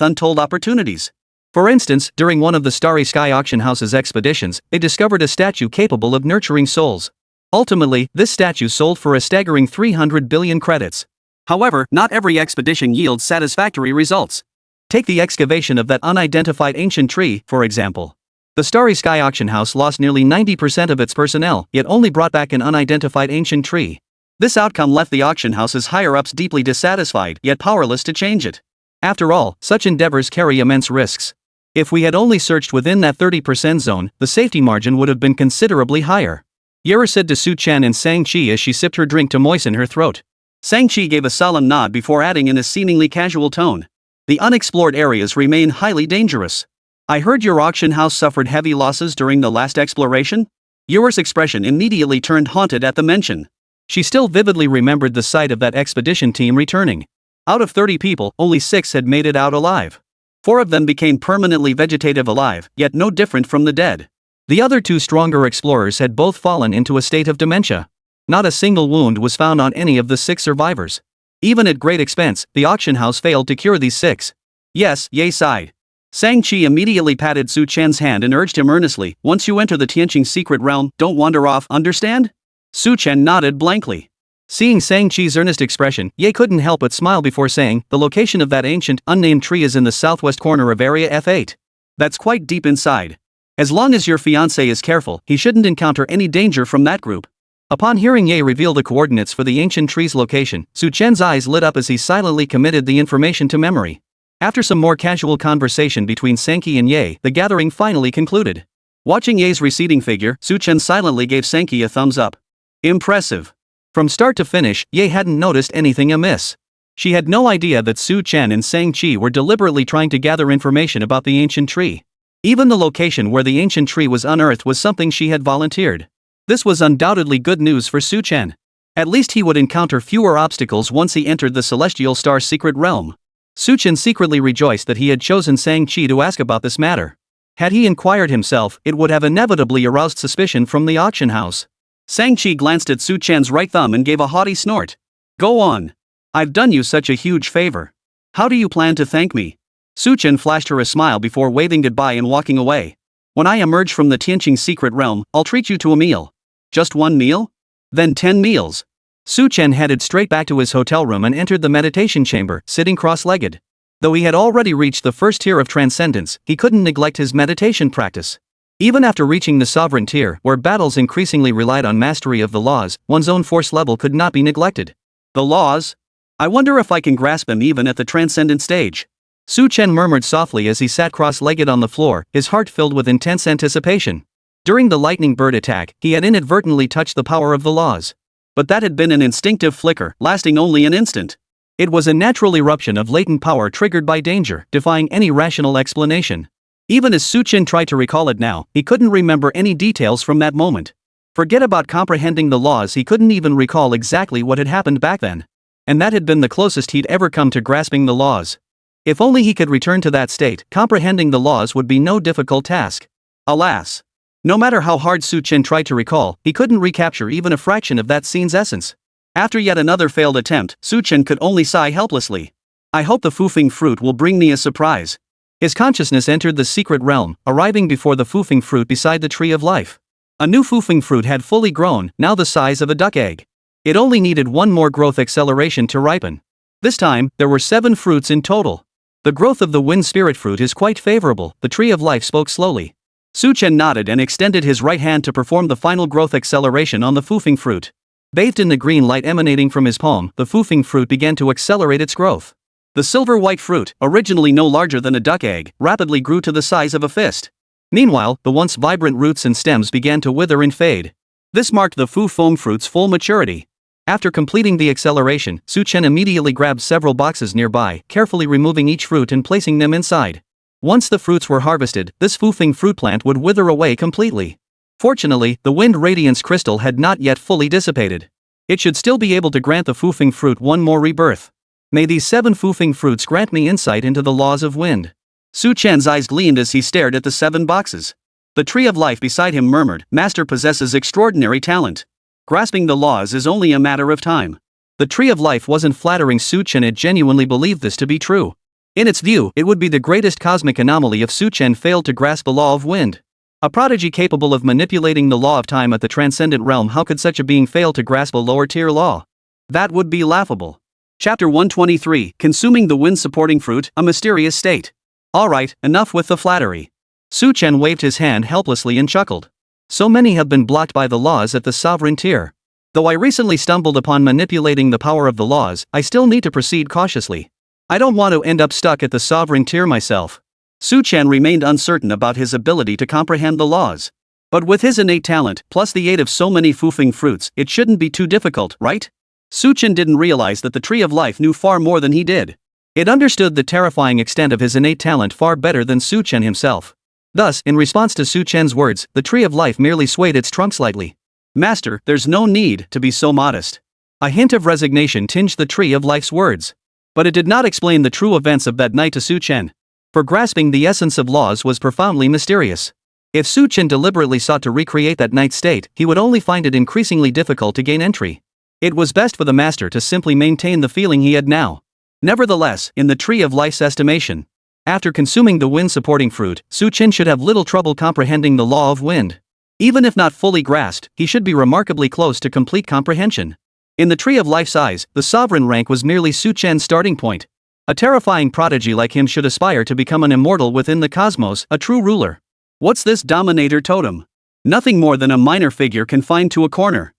untold opportunities. For instance, during one of the Starry Sky Auction House's expeditions, they discovered a statue capable of nurturing souls. Ultimately, this statue sold for a staggering 300 billion credits. However, not every expedition yields satisfactory results. Take the excavation of that unidentified ancient tree, for example. The Starry Sky Auction House lost nearly 90% of its personnel, yet only brought back an unidentified ancient tree. This outcome left the auction house's higher-ups deeply dissatisfied, yet powerless to change it. After all, such endeavors carry immense risks. If we had only searched within that 30% zone, the safety margin would have been considerably higher. Yera said to Su Chen and Shang-Chi as she sipped her drink to moisten her throat. Shang-Chi gave a solemn nod before adding in a seemingly casual tone. The unexplored areas remain highly dangerous. I heard your auction house suffered heavy losses during the last exploration? Yera's expression immediately turned haunted at the mention. She still vividly remembered the sight of that expedition team returning. Out of 30 people, only 6 had made it out alive. 4 of them became permanently vegetative alive, yet no different from the dead. The other 2 stronger explorers had both fallen into a state of dementia. Not a single wound was found on any of the 6 survivors. Even at great expense, the auction house failed to cure these 6. Yes, Ye sighed. Shang-Chi immediately patted Su Chen's hand and urged him earnestly, once you enter the Tianqing secret realm, don't wander off, understand? Su Chen nodded blankly. Seeing Shang-Chi's earnest expression, Ye couldn't help but smile before saying, the location of that ancient, unnamed tree is in the southwest corner of Area F8. That's quite deep inside. As long as your fiancé is careful, he shouldn't encounter any danger from that group. Upon hearing Ye reveal the coordinates for the ancient tree's location, Su Chen's eyes lit up as he silently committed the information to memory. After some more casual conversation between Shang-Chi and Ye, the gathering finally concluded. Watching Ye's receding figure, Su Chen silently gave Shang-Chi a thumbs up. Impressive. From start to finish, Ye hadn't noticed anything amiss. She had no idea that Su Chen and Shang-Chi were deliberately trying to gather information about the ancient tree. Even the location where the ancient tree was unearthed was something she had volunteered. This was undoubtedly good news for Su Chen. At least he would encounter fewer obstacles once he entered the Celestial Star secret realm. Su Chen secretly rejoiced that he had chosen Shang-Chi to ask about this matter. Had he inquired himself, it would have inevitably aroused suspicion from the auction house. Shang-Chi glanced at Su Chen's right thumb and gave a haughty snort. Go on. I've done you such a huge favor. How do you plan to thank me? Su Chen flashed her a smile before waving goodbye and walking away. When I emerge from the Tianqing secret realm, I'll treat you to a meal. Just 1 meal? Then 10 meals. Su Chen headed straight back to his hotel room and entered the meditation chamber, sitting cross-legged. Though he had already reached the first tier of transcendence, he couldn't neglect his meditation practice. Even after reaching the sovereign tier, where battles increasingly relied on mastery of the laws, one's own force level could not be neglected. The laws? I wonder if I can grasp them even at the transcendent stage. Su Chen murmured softly as he sat cross-legged on the floor, his heart filled with intense anticipation. During the lightning bird attack, he had inadvertently touched the power of the laws. But that had been an instinctive flicker, lasting only an instant. It was a natural eruption of latent power triggered by danger, defying any rational explanation. Even as Su Chen tried to recall it now, he couldn't remember any details from that moment. Forget about comprehending the laws, he couldn't even recall exactly what had happened back then. And that had been the closest he'd ever come to grasping the laws. If only he could return to that state, comprehending the laws would be no difficult task. Alas. No matter how hard Chen tried to recall, he couldn't recapture even a fraction of that scene's essence. After yet another failed attempt, Chen could only sigh helplessly. I hope the foofing fruit will bring me a surprise. His consciousness entered the secret realm, arriving before the foofing fruit beside the tree of life. A new foofing fruit had fully grown, now the size of a duck egg. It only needed one more growth acceleration to ripen. This time, there were 7 fruits in total. The growth of the wind spirit fruit is quite favorable, the tree of life spoke slowly. Chen nodded and extended his right hand to perform the final growth acceleration on the foofing fruit. Bathed in the green light emanating from his palm, the foofing fruit began to accelerate its growth. The silver-white fruit, originally no larger than a duck egg, rapidly grew to the size of a fist. Meanwhile, the once vibrant roots and stems began to wither and fade. This marked the foofing fruit's full maturity. After completing the acceleration, Chen immediately grabbed several boxes nearby, carefully removing each fruit and placing them inside. Once the fruits were harvested, this foofing fruit plant would wither away completely. Fortunately, the wind radiance crystal had not yet fully dissipated. It should still be able to grant the foofing fruit one more rebirth. May these 7 foofing fruits grant me insight into the laws of wind. Chen's eyes gleamed as he stared at the 7 boxes. The tree of life beside him murmured, Master possesses extraordinary talent. Grasping the laws is only a matter of time. The tree of life wasn't flattering Chen, it genuinely believed this to be true. In its view, it would be the greatest cosmic anomaly if Chen failed to grasp the law of wind. A prodigy capable of manipulating the law of time at the transcendent realm, how could such a being fail to grasp a lower-tier law? That would be laughable. Chapter 123, Consuming the Wind Supporting Fruit, a Mysterious State. Alright, enough with the flattery. Chen waved his hand helplessly and chuckled. So many have been blocked by the laws at the sovereign tier. Though I recently stumbled upon manipulating the power of the laws, I still need to proceed cautiously. I don't want to end up stuck at the sovereign tier myself. Chen remained uncertain about his ability to comprehend the laws. But with his innate talent, plus the aid of so many foofing fruits, it shouldn't be too difficult, right? Chen didn't realize that the tree of life knew far more than he did. It understood the terrifying extent of his innate talent far better than Chen himself. Thus, in response to Chen's words, the tree of life merely swayed its trunk slightly. Master, there's no need to be so modest. A hint of resignation tinged the tree of life's words. But it did not explain the true events of that night to Chen. For grasping the essence of laws was profoundly mysterious. If Chen deliberately sought to recreate that night's state, he would only find it increasingly difficult to gain entry. It was best for the master to simply maintain the feeling he had now. Nevertheless, in the tree of life's estimation, after consuming the wind-supporting fruit, Chen should have little trouble comprehending the law of wind. Even if not fully grasped, he should be remarkably close to complete comprehension. In the tree of life's eyes, the sovereign rank was merely Chen's starting point. A terrifying prodigy like him should aspire to become an immortal within the cosmos, a true ruler. What's this dominator totem? Nothing more than a minor figure confined to a corner.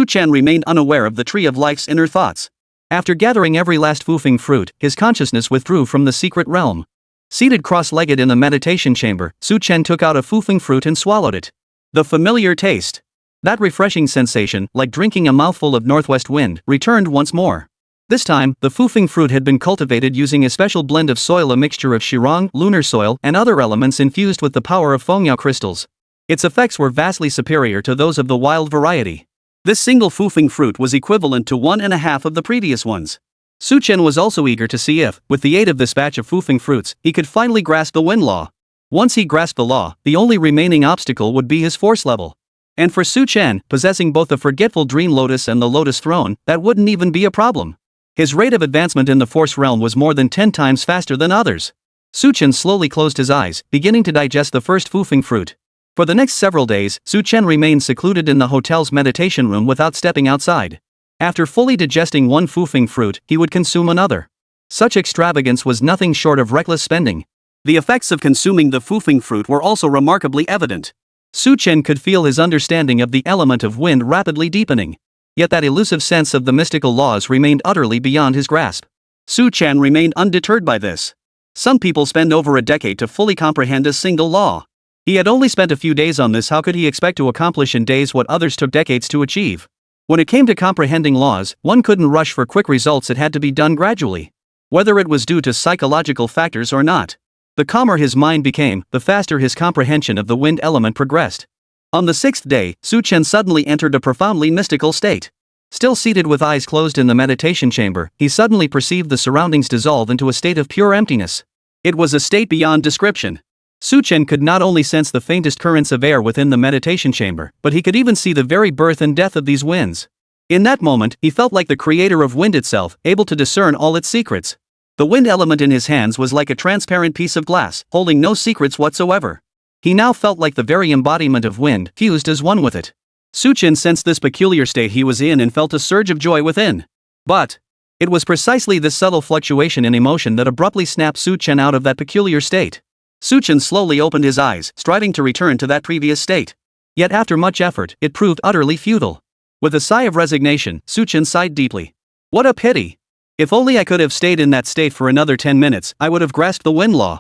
Chen remained unaware of the tree of life's inner thoughts. After gathering every last foofing fruit, his consciousness withdrew from the secret realm. Seated cross-legged in the meditation chamber, Chen took out a foofing fruit and swallowed it. The familiar taste. That refreshing sensation, like drinking a mouthful of northwest wind, returned once more. This time, the foofing fruit had been cultivated using a special blend of soil, a mixture of shirong, lunar soil, and other elements infused with the power of fengyao crystals. Its effects were vastly superior to those of the wild variety. This single foofing fruit was equivalent to 1.5 of the previous ones. Chen was also eager to see if, with the aid of this batch of foofing fruits, he could finally grasp the wind law. Once he grasped the law, the only remaining obstacle would be his force level. And for Chen, possessing both the forgetful dream lotus and the lotus throne, that wouldn't even be a problem. His rate of advancement in the force realm was more than 10 times faster than others. Chen slowly closed his eyes, beginning to digest the first foofing fruit. For the next several days, Chen remained secluded in the hotel's meditation room without stepping outside. After fully digesting one foofing fruit, he would consume another. Such extravagance was nothing short of reckless spending. The effects of consuming the foofing fruit were also remarkably evident. Chen could feel his understanding of the element of wind rapidly deepening. Yet that elusive sense of the mystical laws remained utterly beyond his grasp. Chen remained undeterred by this. Some people spend over a decade to fully comprehend a single law. He had only spent a few days on this. How could he expect to accomplish in days what others took decades to achieve? When it came to comprehending laws, one couldn't rush for quick results. It had to be done gradually. Whether it was due to psychological factors or not. The calmer his mind became, the faster his comprehension of the wind element progressed. On the sixth day, Chen suddenly entered a profoundly mystical state. Still seated with eyes closed in the meditation chamber, he suddenly perceived the surroundings dissolve into a state of pure emptiness. It was a state beyond description. Chen could not only sense the faintest currents of air within the meditation chamber, but he could even see the very birth and death of these winds. In that moment, he felt like the creator of wind itself, able to discern all its secrets. The wind element in his hands was like a transparent piece of glass, holding no secrets whatsoever. He now felt like the very embodiment of wind, fused as one with it. Chen sensed this peculiar state he was in and felt a surge of joy within. But it was precisely this subtle fluctuation in emotion that abruptly snapped Chen out of that peculiar state. Chen slowly opened his eyes, striving to return to that previous state. Yet after much effort, it proved utterly futile. With a sigh of resignation, Chen sighed deeply. What a pity! If only I could have stayed in that state for another 10 minutes, I would have grasped the wind law.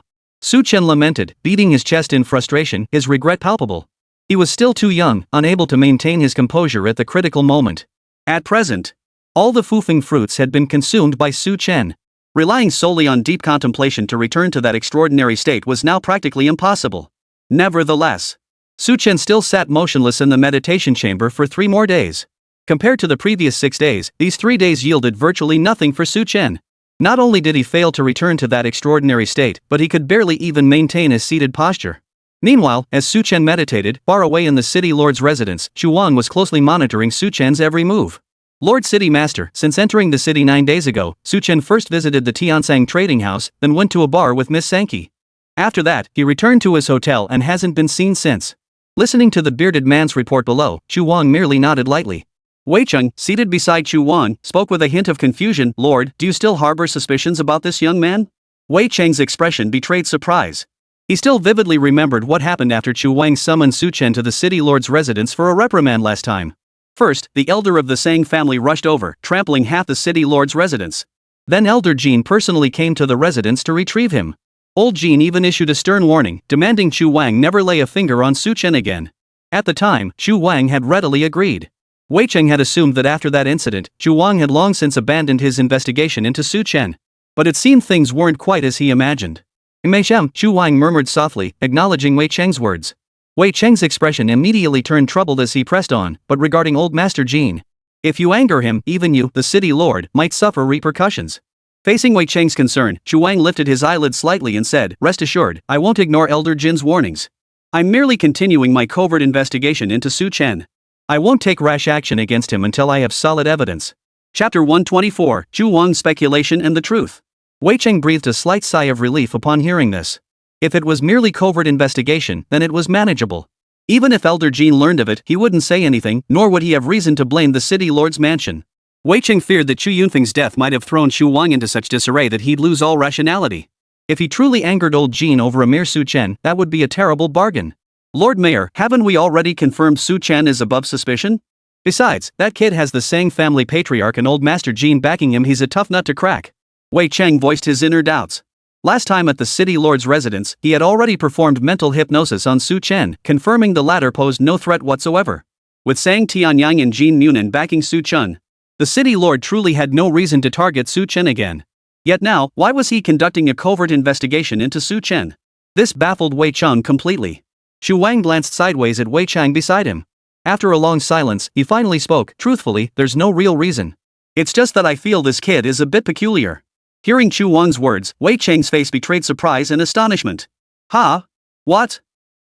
Chen lamented, beating his chest in frustration, his regret palpable. He was still too young, unable to maintain his composure at the critical moment. At present, all the foofing fruits had been consumed by Chen. Relying solely on deep contemplation to return to that extraordinary state was now practically impossible. Nevertheless, Chen still sat motionless in the meditation chamber for 3 more days. Compared to the previous 6 days, these 3 days yielded virtually nothing for Chen. Not only did he fail to return to that extraordinary state, but he could barely even maintain his seated posture. Meanwhile, as Chen meditated, far away in the city lord's residence, Wang was closely monitoring Chen's every move. Lord City Master, since entering the city 9 days ago, Chen first visited the Tiansang trading house, then went to a bar with Miss Sankey. After that, he returned to his hotel and hasn't been seen since. Listening to the bearded man's report below, Wang merely nodded lightly. Wei Cheng, seated beside Wang, spoke with a hint of confusion. Lord, do you still harbor suspicions about this young man? Wei Cheng's expression betrayed surprise. He still vividly remembered what happened after Wang summoned Chen to the city lord's residence for a reprimand last time. First, the elder of the Sang family rushed over, trampling half the city lord's residence. Then Elder Jean personally came to the residence to retrieve him. Old Jean even issued a stern warning, demanding Wang never lay a finger on Chen again. At the time, Wang had readily agreed. Wei Cheng had assumed that after that incident, Wang had long since abandoned his investigation into Chen. But it seemed things weren't quite as he imagined. Meishem, Wang murmured softly, acknowledging Wei Cheng's words. Wei Cheng's expression immediately turned troubled as he pressed on, but regarding old Master Jean. If you anger him, even you, the city lord, might suffer repercussions. Facing Wei Cheng's concern, Wang lifted his eyelids slightly and said, Rest assured, I won't ignore Elder Jin's warnings. I'm merely continuing my covert investigation into Chen. I won't take rash action against him until I have solid evidence. Chapter 124, Wang's Speculation and the Truth. Wei Cheng breathed a slight sigh of relief upon hearing this. If it was merely covert investigation, then it was manageable. Even if Elder Jean learned of it, he wouldn't say anything, nor would he have reason to blame the city lord's mansion. Wei Cheng feared that Chu Yunfeng's death might have thrown Wang into such disarray that he'd lose all rationality. If he truly angered old Jean over a mere Chen, that would be a terrible bargain. Lord Mayor, haven't we already confirmed Chen is above suspicion? Besides, that kid has the Sang family patriarch and old Master Jean backing him. He's a tough nut to crack. Wei Cheng voiced his inner doubts. Last time at the city lord's residence, he had already performed mental hypnosis on Chen, confirming the latter posed no threat whatsoever. With Sang Tianyang and Jean Munan backing Chen, the city lord truly had no reason to target Chen again. Yet now, why was he conducting a covert investigation into Chen? This baffled Wei Cheng completely. Wang glanced sideways at Wei Cheng beside him. After a long silence, he finally spoke, Truthfully, there's no real reason. It's just that I feel this kid is a bit peculiar. Hearing Wang's words, Wei Cheng's face betrayed surprise and astonishment. Huh? What?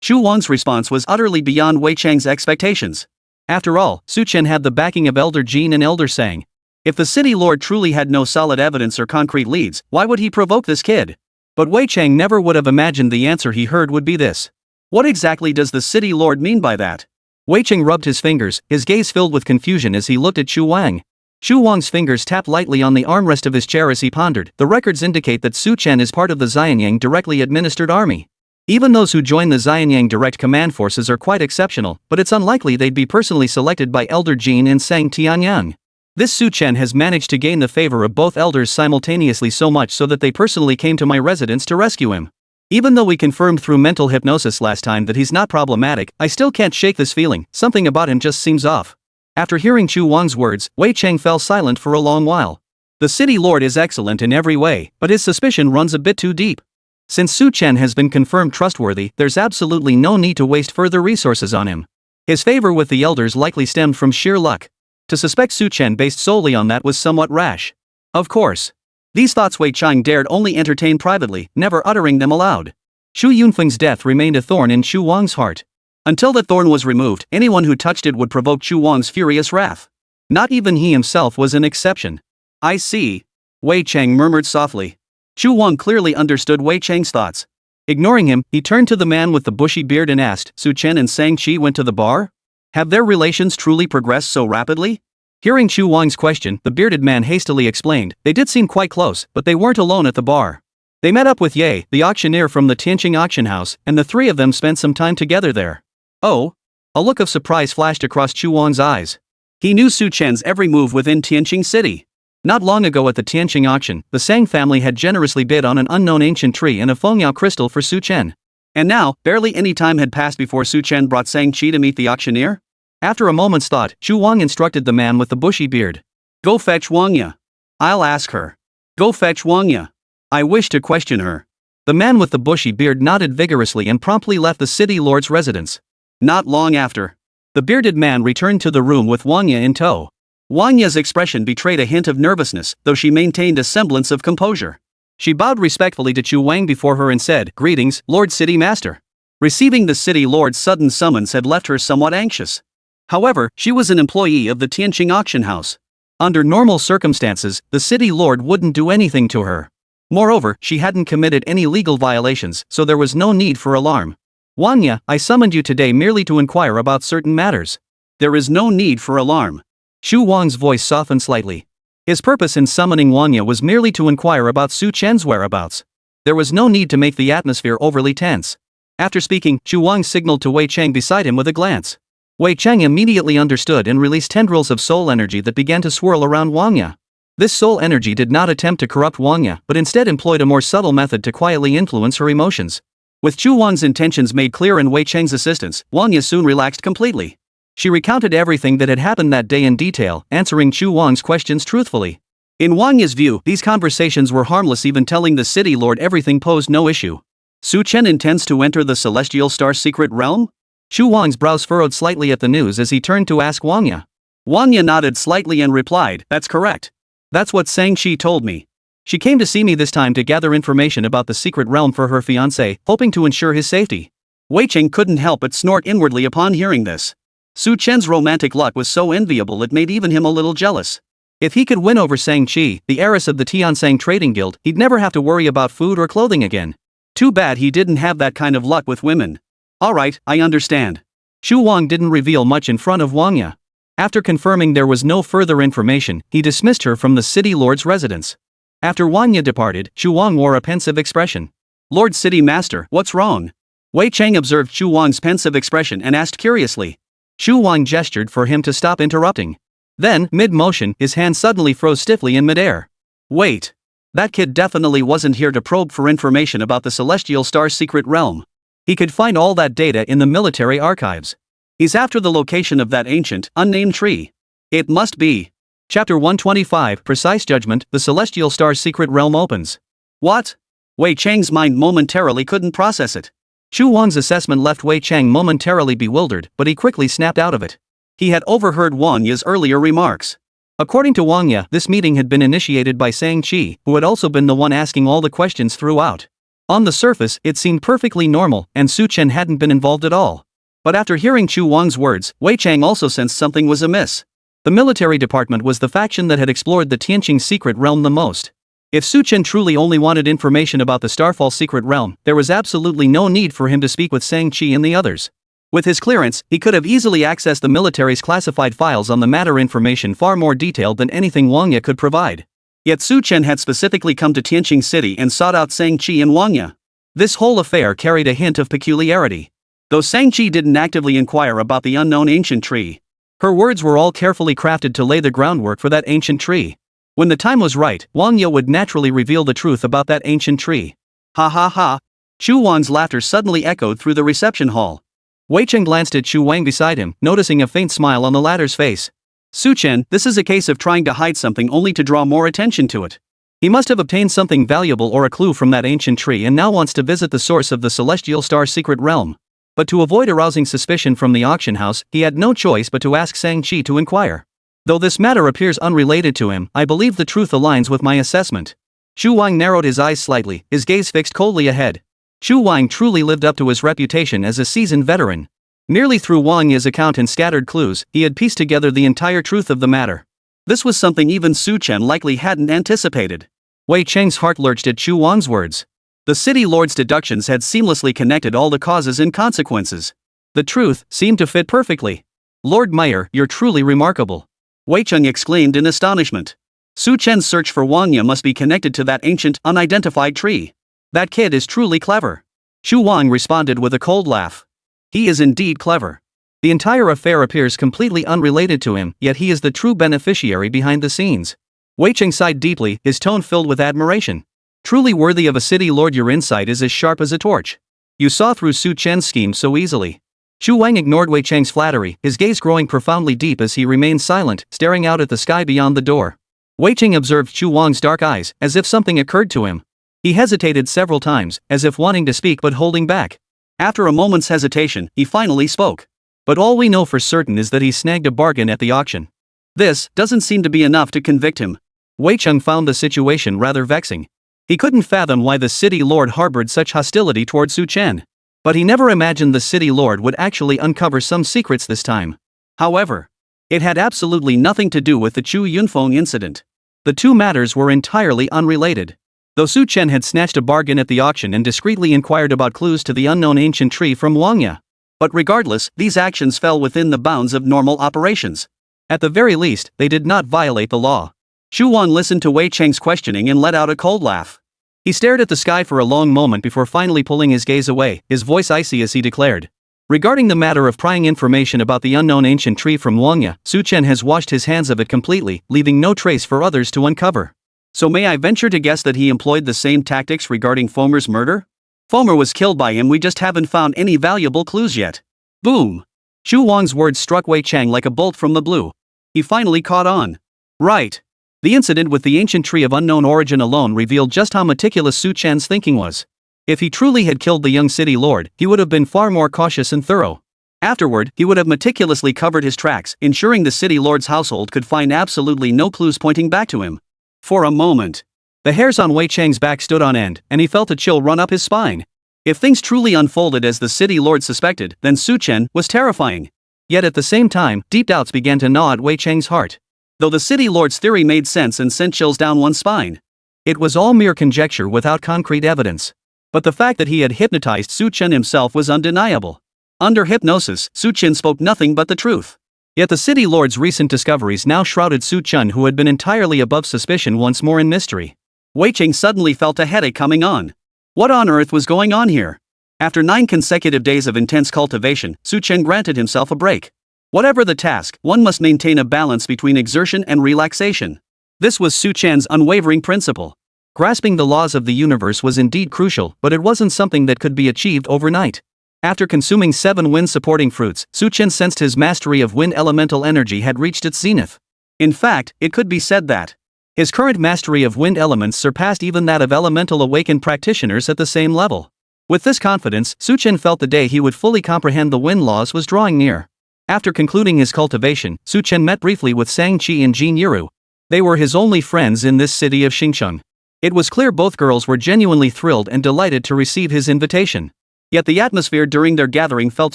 Wang's response was utterly beyond Wei Cheng's expectations. After all, Chen had the backing of Elder Jean and Elder Sang. If the city lord truly had no solid evidence or concrete leads, why would he provoke this kid? But Wei Cheng never would have imagined the answer he heard would be this. What exactly does the city lord mean by that? Wei Cheng rubbed his fingers, his gaze filled with confusion as he looked at Wang. Wang's fingers tapped lightly on the armrest of his chair as he pondered. The records indicate that Chen is part of the Xianyang directly administered army. Even those who join the Xianyang direct command forces are quite exceptional, but it's unlikely they'd be personally selected by Elder Jean and Sang Tianyang. This Chen has managed to gain the favor of both elders simultaneously so much so that they personally came to my residence to rescue him. Even though we confirmed through mental hypnosis last time that he's not problematic, I still can't shake this feeling. Something about him just seems off. After hearing Wang's words, Wei Cheng fell silent for a long while. The city lord is excellent in every way, but his suspicion runs a bit too deep. Since Chen has been confirmed trustworthy, there's absolutely no need to waste further resources on him. His favor with the elders likely stemmed from sheer luck. To suspect Su Chen based solely on that was somewhat rash. Of course. These thoughts Wei Chang dared only entertain privately, never uttering them aloud. Shu Yunfeng's death remained a thorn in Chu Wang's heart. Until the thorn was removed, anyone who touched it would provoke Chu Wang's furious wrath. Not even he himself was an exception. I see. Wei Chang murmured softly. Chu Wang clearly understood Wei Chang's thoughts. Ignoring him, he turned to the man with the bushy beard and asked, Su Chen and Shang-Chi went to the bar? Have their relations truly progressed so rapidly? Hearing Chu Wang's question, the bearded man hastily explained, they did seem quite close, but they weren't alone at the bar. They met up with Ye, the auctioneer from the Tianqing auction house, and the three of them spent some time together there. Oh? A look of surprise flashed across Chu Wang's eyes. He knew Su Chen's every move within Tianqing City. Not long ago at the Tianqing auction, the Sang family had generously bid on an unknown ancient tree and a Fengyao crystal for Su Chen. And now, barely any time had passed before Su Chen brought Shang-Chi to meet the auctioneer? After a moment's thought, Chu Wang instructed the man with the bushy beard. Go fetch Wangya. I'll ask her. Go fetch Wangya. I wish to question her. The man with the bushy beard nodded vigorously and promptly left the city lord's residence. Not long after, the bearded man returned to the room with Wangya in tow. Wangya's expression betrayed a hint of nervousness, though she maintained a semblance of composure. She bowed respectfully to Chu Wang before her and said, Greetings, Lord City Master. Receiving the city lord's sudden summons had left her somewhat anxious. However, she was an employee of the Tianqing auction house. Under normal circumstances, the city lord wouldn't do anything to her. Moreover, she hadn't committed any legal violations, so there was no need for alarm. Wangya, I summoned you today merely to inquire about certain matters. There is no need for alarm. Chu Wang's voice softened slightly. His purpose in summoning Wangya was merely to inquire about Su Chen's whereabouts. There was no need to make the atmosphere overly tense. After speaking, Chu Wang signaled to Wei Chang beside him with a glance. Wei Chang immediately understood and released tendrils of soul energy that began to swirl around Wangya. This soul energy did not attempt to corrupt Wangya, but instead employed a more subtle method to quietly influence her emotions. With Chu Wang's intentions made clear and Wei Chang's assistance, Wangya soon relaxed completely. She recounted everything that had happened that day in detail, answering Chu Wang's questions truthfully. In Wangya's view, these conversations were harmless, even telling the city lord everything posed no issue. Su Chen intends to enter the Celestial Star's secret realm? Chu Wang's brows furrowed slightly at the news as he turned to ask Wangya. Wangya nodded slightly and replied, That's correct. That's what Shang-Chi told me. She came to see me this time to gather information about the secret realm for her fiancé, hoping to ensure his safety. Wei Chang couldn't help but snort inwardly upon hearing this. Su Chen's romantic luck was so enviable it made even him a little jealous. If he could win over Shang-Chi, the heiress of the Tiansang Trading Guild, he'd never have to worry about food or clothing again. Too bad he didn't have that kind of luck with women. Alright, I understand. Chu Wang didn't reveal much in front of Wangya. After confirming there was no further information, he dismissed her from the city lord's residence. After Wangya departed, Chu Wang wore a pensive expression. Lord City Master, what's wrong? Wei Chang observed Chu Wang's pensive expression and asked curiously. Chu Wang gestured for him to stop interrupting. Then, mid-motion, his hand suddenly froze stiffly in midair. Wait. That kid definitely wasn't here to probe for information about the Celestial Star's secret realm. He could find all that data in the military archives. He's after the location of that ancient, unnamed tree. It must be. Chapter 125, Precise Judgment, the Celestial Star's secret realm opens. What? Wei Chang's mind momentarily couldn't process it. Chu Wang's assessment left Wei Chang momentarily bewildered, but he quickly snapped out of it. He had overheard Wangya's earlier remarks. According to Wangya, this meeting had been initiated by Shang-Chi, who had also been the one asking all the questions throughout. On the surface, it seemed perfectly normal, and Su Chen hadn't been involved at all. But after hearing Chu Wang's words, Wei Chang also sensed something was amiss. The military department was the faction that had explored the Tianqing secret realm the most. If Su Chen truly only wanted information about the Starfall secret realm, there was absolutely no need for him to speak with Shang-Chi and the others. With his clearance, he could have easily accessed the military's classified files on the matter, information far more detailed than anything Wangya could provide. Yet Su Chen had specifically come to Tianqing City and sought out Shang-Chi and Wangya. This whole affair carried a hint of peculiarity. Though Shang-Chi didn't actively inquire about the unknown ancient tree, her words were all carefully crafted to lay the groundwork for that ancient tree. When the time was right, Wangya would naturally reveal the truth about that ancient tree. Ha ha ha. Chu Wang's laughter suddenly echoed through the reception hall. Wei Chang glanced at Chu Wang beside him, noticing a faint smile on the latter's face. Su Chen, this is a case of trying to hide something only to draw more attention to it. He must have obtained something valuable or a clue from that ancient tree and now wants to visit the source of the Celestial Star's secret realm. But to avoid arousing suspicion from the auction house, he had no choice but to ask Sang-chi to inquire. Though this matter appears unrelated to him, I believe the truth aligns with my assessment. Xu Wang narrowed his eyes slightly, his gaze fixed coldly ahead. Xu Wang truly lived up to his reputation as a seasoned veteran. Nearly through Wang Yi's account and scattered clues, he had pieced together the entire truth of the matter. This was something even Su Chen likely hadn't anticipated. Wei Cheng's heart lurched at Xu Wang's words. The city lord's deductions had seamlessly connected all the causes and consequences. The truth seemed to fit perfectly. Lord Meyer, you're truly remarkable. Wei Cheng exclaimed in astonishment. Su Chen's search for Wang Yi must be connected to that ancient, unidentified tree. That kid is truly clever. Xu Wang responded with a cold laugh. He is indeed clever. The entire affair appears completely unrelated to him, yet he is the true beneficiary behind the scenes. Wei Cheng sighed deeply, his tone filled with admiration. Truly worthy of a city lord, your insight is as sharp as a torch. You saw through Su Chen's scheme so easily. Xu Wang ignored Wei Cheng's flattery, his gaze growing profoundly deep as he remained silent, staring out at the sky beyond the door. Wei Cheng observed Xu Wang's dark eyes, as if something occurred to him. He hesitated several times, as if wanting to speak but holding back. After a moment's hesitation, he finally spoke. But all we know for certain is that he snagged a bargain at the auction. This doesn't seem to be enough to convict him. Wei Cheng found the situation rather vexing. He couldn't fathom why the city lord harbored such hostility toward Su Chen. But he never imagined the city lord would actually uncover some secrets this time. However, it had absolutely nothing to do with the Chu Yunfeng incident. The two matters were entirely unrelated. Though Su Chen had snatched a bargain at the auction and discreetly inquired about clues to the unknown ancient tree from Wang Yi. But regardless, these actions fell within the bounds of normal operations. At the very least, they did not violate the law. Xu Wang listened to Wei Cheng's questioning and let out a cold laugh. He stared at the sky for a long moment before finally pulling his gaze away, his voice icy as he declared. Regarding the matter of prying information about the unknown ancient tree from Wang Yi, Su Chen has washed his hands of it completely, leaving no trace for others to uncover. So may I venture to guess that he employed the same tactics regarding Fomer's murder? Fomer was killed by him, we just haven't found any valuable clues yet. Boom! Xu Wang's words struck Wei Cheng like a bolt from the blue. He finally caught on. Right. The incident with the ancient tree of unknown origin alone revealed just how meticulous Su Chen's thinking was. If he truly had killed the young city lord, he would have been far more cautious and thorough. Afterward, he would have meticulously covered his tracks, ensuring the city lord's household could find absolutely no clues pointing back to him. For a moment, the hairs on Wei Cheng's back stood on end, and he felt a chill run up his spine. If things truly unfolded as the city lord suspected, then Su Chen was terrifying. Yet at the same time, deep doubts began to gnaw at Wei Cheng's heart. Though the city lord's theory made sense and sent chills down one's spine, it was all mere conjecture without concrete evidence. But the fact that he had hypnotized Su Chen himself was undeniable. Under hypnosis, Su Chen spoke nothing but the truth. Yet the city lord's recent discoveries now shrouded Su Chen, who had been entirely above suspicion, once more in mystery. Wei Cheng suddenly felt a headache coming on. What on earth was going on here? After 9 consecutive days of intense cultivation, Su Chen granted himself a break. Whatever the task, one must maintain a balance between exertion and relaxation. This was Su Chen's unwavering principle. Grasping the laws of the universe was indeed crucial, but it wasn't something that could be achieved overnight. After consuming 7 wind-supporting fruits, Su Chen sensed his mastery of wind elemental energy had reached its zenith. In fact, it could be said that his current mastery of wind elements surpassed even that of elemental awakened practitioners at the same level. With this confidence, Su Chen felt the day he would fully comprehend the wind laws was drawing near. After concluding his cultivation, Su Chen met briefly with Sang-chi and Jin Yiru. They were his only friends in this city of Xingcheng. It was clear both girls were genuinely thrilled and delighted to receive his invitation. Yet the atmosphere during their gathering felt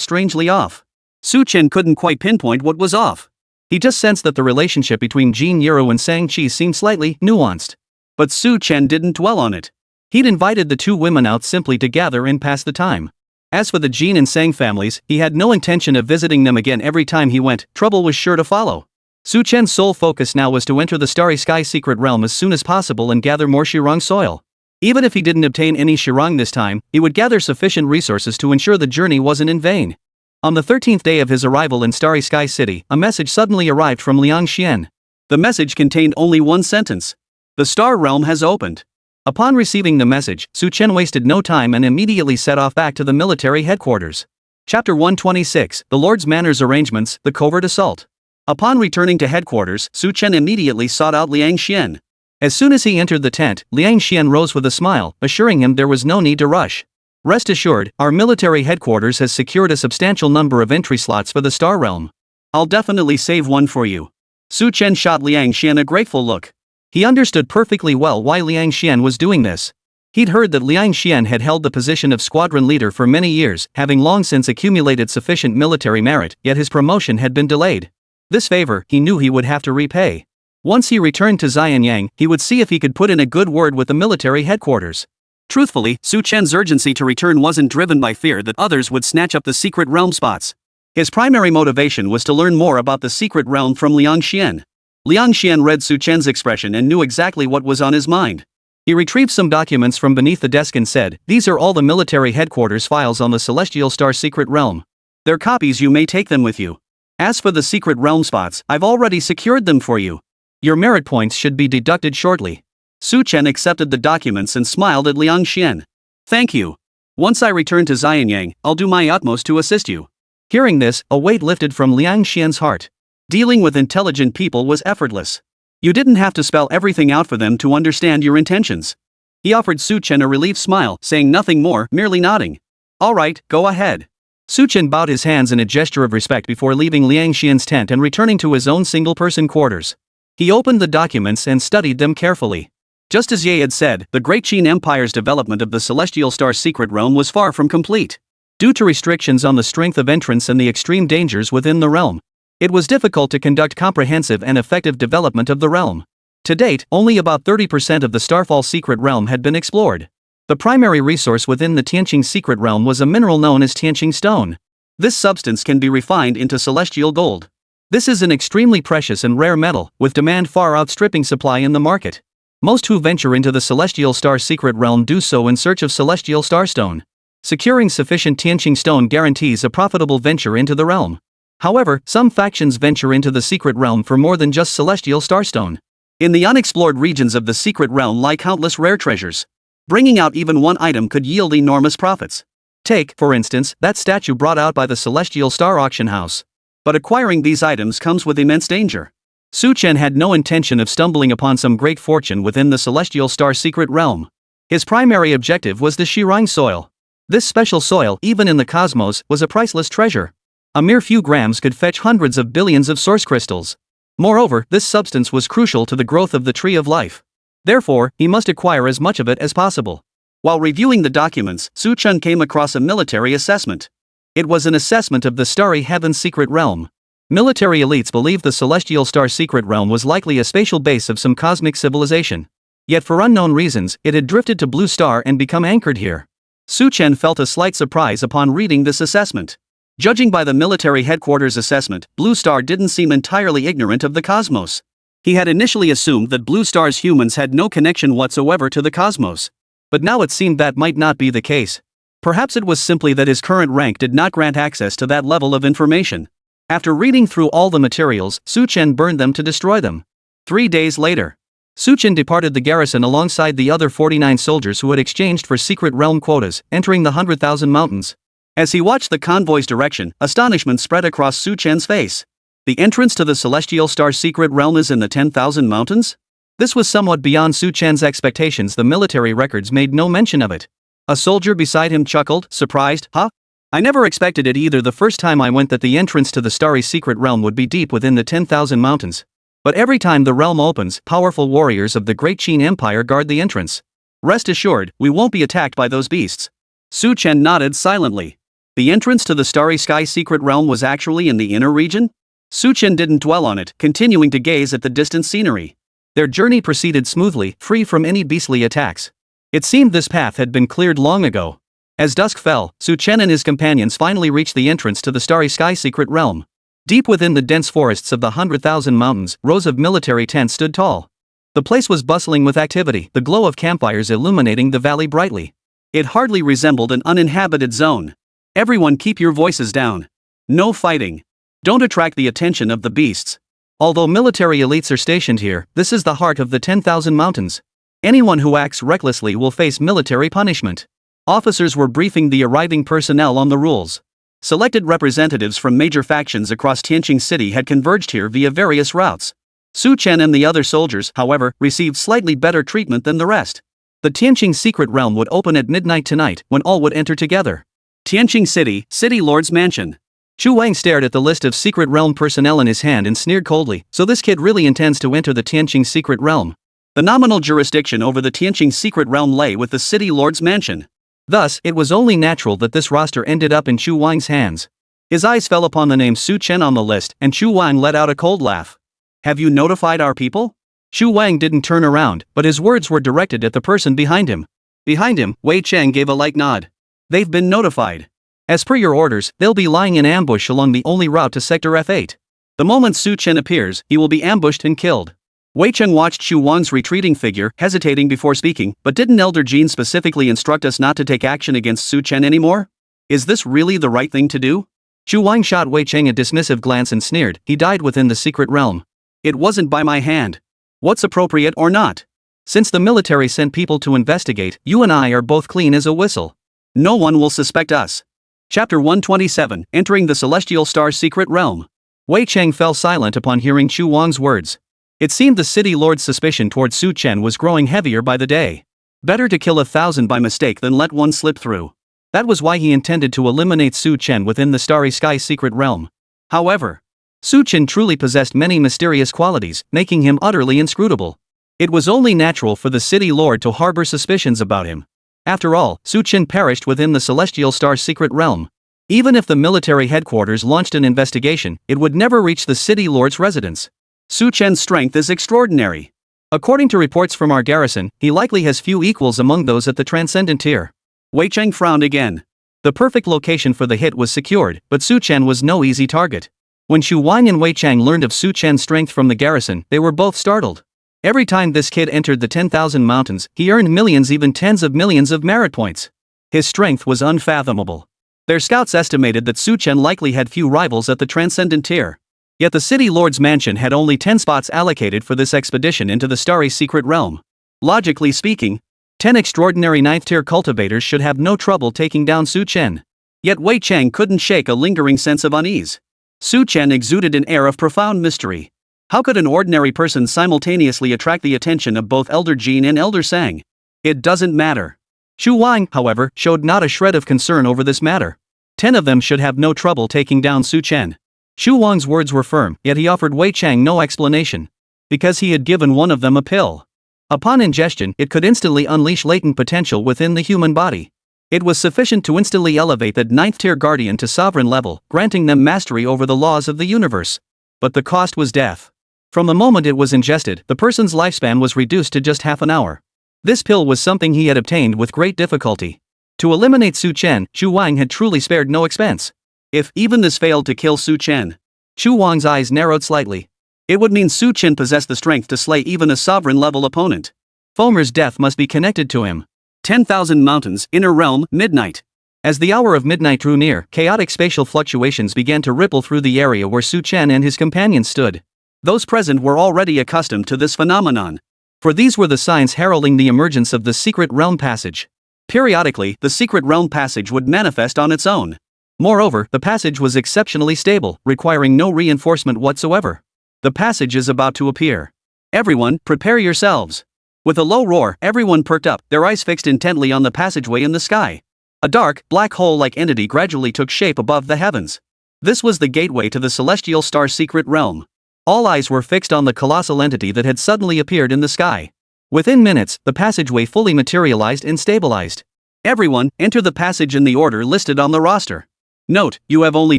strangely off. Su Chen couldn't quite pinpoint what was off. He just sensed that the relationship between Jin Yiru and Sang-chi seemed slightly nuanced. But Su Chen didn't dwell on it. He'd invited the two women out simply to gather and pass the time. As for the Jin and Sang families, he had no intention of visiting them again every time he went. Trouble was sure to follow. Su Chen's sole focus now was to enter the Starry Sky secret realm as soon as possible and gather more Shirang soil. Even if he didn't obtain any Shirang this time, he would gather sufficient resources to ensure the journey wasn't in vain. On the 13th day of his arrival in Starry Sky City, a message suddenly arrived from Liang Xian. The message contained only one sentence. The Star Realm has opened. Upon receiving the message, Su Chen wasted no time and immediately set off back to the military headquarters. Chapter 126, The Lord's Manners Arrangements, The Covert Assault. Upon returning to headquarters, Su Chen immediately sought out Liang Xian. As soon as he entered the tent, Liang Xian rose with a smile, assuring him there was no need to rush. Rest assured, our military headquarters has secured a substantial number of entry slots for the Star Realm. I'll definitely save one for you. Su Chen shot Liang Xian a grateful look. He understood perfectly well why Liang Xian was doing this. He'd heard that Liang Xian had held the position of squadron leader for many years, having long since accumulated sufficient military merit, yet his promotion had been delayed. This favor, he knew he would have to repay. Once he returned to Xianyang, he would see if he could put in a good word with the military headquarters. Truthfully, Su Chen's urgency to return wasn't driven by fear that others would snatch up the secret realm spots. His primary motivation was to learn more about the secret realm from Liang Xian. Liang Xian read Su Chen's expression and knew exactly what was on his mind. He retrieved some documents from beneath the desk and said, "These are all the military headquarters files on the Celestial Star secret realm. They're copies, you may take them with you. As for the secret realm spots, I've already secured them for you. Your merit points should be deducted shortly." Su Chen accepted the documents and smiled at Liang Xian. "Thank you. Once I return to Xianyang, I'll do my utmost to assist you." Hearing this, a weight lifted from Liang Xian's heart. Dealing with intelligent people was effortless. You didn't have to spell everything out for them to understand your intentions. He offered Su Chen a relieved smile, saying nothing more, merely nodding. "All right, go ahead." Su Chen bowed his hands in a gesture of respect before leaving Liang Xian's tent and returning to his own single-person quarters. He opened the documents and studied them carefully. Just as Ye had said, the Great Qin Empire's development of the Celestial Star secret realm was far from complete. Due to restrictions on the strength of entrance and the extreme dangers within the realm, it was difficult to conduct comprehensive and effective development of the realm. To date, only about 30% of the Starfall secret realm had been explored. The primary resource within the Tianqing secret realm was a mineral known as Tianqing stone. This substance can be refined into celestial gold. This is an extremely precious and rare metal, with demand far outstripping supply in the market. Most who venture into the Celestial Star secret realm do so in search of Celestial Starstone. Securing sufficient Tianqing stone guarantees a profitable venture into the realm. However, some factions venture into the secret realm for more than just Celestial Starstone. In the unexplored regions of the secret realm lie countless rare treasures. Bringing out even one item could yield enormous profits. Take, for instance, that statue brought out by the Celestial Star auction house. But acquiring these items comes with immense danger. Su Chen had no intention of stumbling upon some great fortune within the Celestial Star secret realm. His primary objective was the Shirang soil. This special soil, even in the cosmos, was a priceless treasure. A mere few grams could fetch hundreds of billions of source crystals. Moreover, this substance was crucial to the growth of the Tree of Life. Therefore, he must acquire as much of it as possible. While reviewing the documents, Su Chen came across a military assessment. It was an assessment of the Starry Heaven's secret realm. Military elites believed the Celestial Star secret realm was likely a spatial base of some cosmic civilization. Yet for unknown reasons, it had drifted to Blue Star and become anchored here. Su Chen felt a slight surprise upon reading this assessment. Judging by the military headquarters assessment, Blue Star didn't seem entirely ignorant of the cosmos. He had initially assumed that Blue Star's humans had no connection whatsoever to the cosmos. But now it seemed that might not be the case. Perhaps it was simply that his current rank did not grant access to that level of information. After reading through all the materials, Su Chen burned them to destroy them. 3 days later, Su Chen departed the garrison alongside the other 49 soldiers who had exchanged for secret realm quotas, entering the 100,000 mountains. As he watched the convoy's direction, astonishment spread across Su Chen's face. The entrance to the Celestial Star secret realm is in the 10,000 mountains? This was somewhat beyond Su Chen's expectations. The military records made no mention of it. A soldier beside him chuckled, surprised, "Huh? I never expected it either. The first time I went that the entrance to the starry secret realm would be deep within the 10,000 mountains. But every time the realm opens, powerful warriors of the Great Qin Empire guard the entrance. Rest assured, we won't be attacked by those beasts." Su Chen nodded silently. The entrance to the Starry Sky secret realm was actually in the inner region? Su Chen didn't dwell on it, continuing to gaze at the distant scenery. Their journey proceeded smoothly, free from any beastly attacks. It seemed this path had been cleared long ago. As dusk fell, Su Chen and his companions finally reached the entrance to the Starry Sky secret realm. Deep within the dense forests of the 100,000 mountains, rows of military tents stood tall. The place was bustling with activity, the glow of campfires illuminating the valley brightly. It hardly resembled an uninhabited zone. "Everyone keep your voices down. No fighting. Don't attract the attention of the beasts. Although military elites are stationed here, this is the heart of the 10,000 mountains. Anyone who acts recklessly will face military punishment." Officers were briefing the arriving personnel on the rules. Selected representatives from major factions across Tianqing City had converged here via various routes. Su Chen and the other soldiers, however, received slightly better treatment than the rest. The Tianqing secret realm would open at midnight tonight, when all would enter together. Tianqing City, City Lord's Mansion. Chu Wang stared at the list of secret realm personnel in his hand and sneered coldly, so this kid really intends to enter the Tianqing secret realm. The nominal jurisdiction over the Tianqing secret realm lay with the City Lord's Mansion. Thus, it was only natural that this roster ended up in Chu Wang's hands. His eyes fell upon the name Su Chen on the list, and Chu Wang let out a cold laugh. Have you notified our people? Chu Wang didn't turn around, but his words were directed at the person behind him. Behind him, Wei Cheng gave a light nod. They've been notified. As per your orders, they'll be lying in ambush along the only route to Sector F8. The moment Su Chen appears, he will be ambushed and killed. Wei Cheng watched Chu Wang's retreating figure, hesitating before speaking, but didn't Elder Jean specifically instruct us not to take action against Su Chen anymore? Is this really the right thing to do? Chu Wang shot Wei Cheng a dismissive glance and sneered, he died within the secret realm. It wasn't by my hand. What's appropriate or not? Since the military sent people to investigate, you and I are both clean as a whistle. No one will suspect us. Chapter 127, Entering the Celestial Star's Secret Realm. Wei Cheng fell silent upon hearing Chu Wang's words. It seemed the city lord's suspicion toward Su Chen was growing heavier by the day. Better to kill 1,000 by mistake than let one slip through. That was why he intended to eliminate Su Chen within the Starry Sky secret realm. However, Su Chen truly possessed many mysterious qualities, making him utterly inscrutable. It was only natural for the city lord to harbor suspicions about him. After all, Su Chen perished within the Celestial Star's secret realm. Even if the military headquarters launched an investigation, it would never reach the city lord's residence. Su Chen's strength is extraordinary. According to reports from our garrison, he likely has few equals among those at the Transcendent tier. Wei Cheng frowned again. The perfect location for the hit was secured, but Su Chen was no easy target. When Chu Wang and Wei Cheng learned of Su Chen's strength from the garrison, they were both startled. Every time this kid entered the 10,000 mountains, he earned millions, even tens of millions of merit points. His strength was unfathomable. Their scouts estimated that Su Chen likely had few rivals at the Transcendent tier. Yet the city lord's mansion had only 10 spots allocated for this expedition into the Starry Secret Realm. Logically speaking, 10 extraordinary 9th tier cultivators should have no trouble taking down Su Chen. Yet Wei Cheng couldn't shake a lingering sense of unease. Su Chen exuded an air of profound mystery. How could an ordinary person simultaneously attract the attention of both Elder Jean and Elder Sang? It doesn't matter. Chu Wang, however, showed not a shred of concern over this matter. 10 of them should have no trouble taking down Su Chen. Chu Wang's words were firm, yet he offered Wei Cheng no explanation. Because he had given one of them a pill. Upon ingestion, it could instantly unleash latent potential within the human body. It was sufficient to instantly elevate that 9th tier guardian to sovereign level, granting them mastery over the laws of the universe. But the cost was death. From the moment it was ingested, the person's lifespan was reduced to just half an hour. This pill was something he had obtained with great difficulty. To eliminate Su Chen, Chu Wang had truly spared no expense. If even this failed to kill Su Chen, Chu Wang's eyes narrowed slightly. It would mean Su Chen possessed the strength to slay even a sovereign-level opponent. Fomer's death must be connected to him. 10,000 mountains, inner realm, midnight. As the hour of midnight drew near, chaotic spatial fluctuations began to ripple through the area where Su Chen and his companions stood. Those present were already accustomed to this phenomenon. For these were the signs heralding the emergence of the Secret Realm Passage. Periodically, the Secret Realm Passage would manifest on its own. Moreover, the passage was exceptionally stable, requiring no reinforcement whatsoever. The passage is about to appear. Everyone, prepare yourselves. With a low roar, everyone perked up, their eyes fixed intently on the passageway in the sky. A dark, black hole-like entity gradually took shape above the heavens. This was the gateway to the Celestial Star's secret realm. All eyes were fixed on the colossal entity that had suddenly appeared in the sky. Within minutes, the passageway fully materialized and stabilized. Everyone, enter the passage in the order listed on the roster. Note, you have only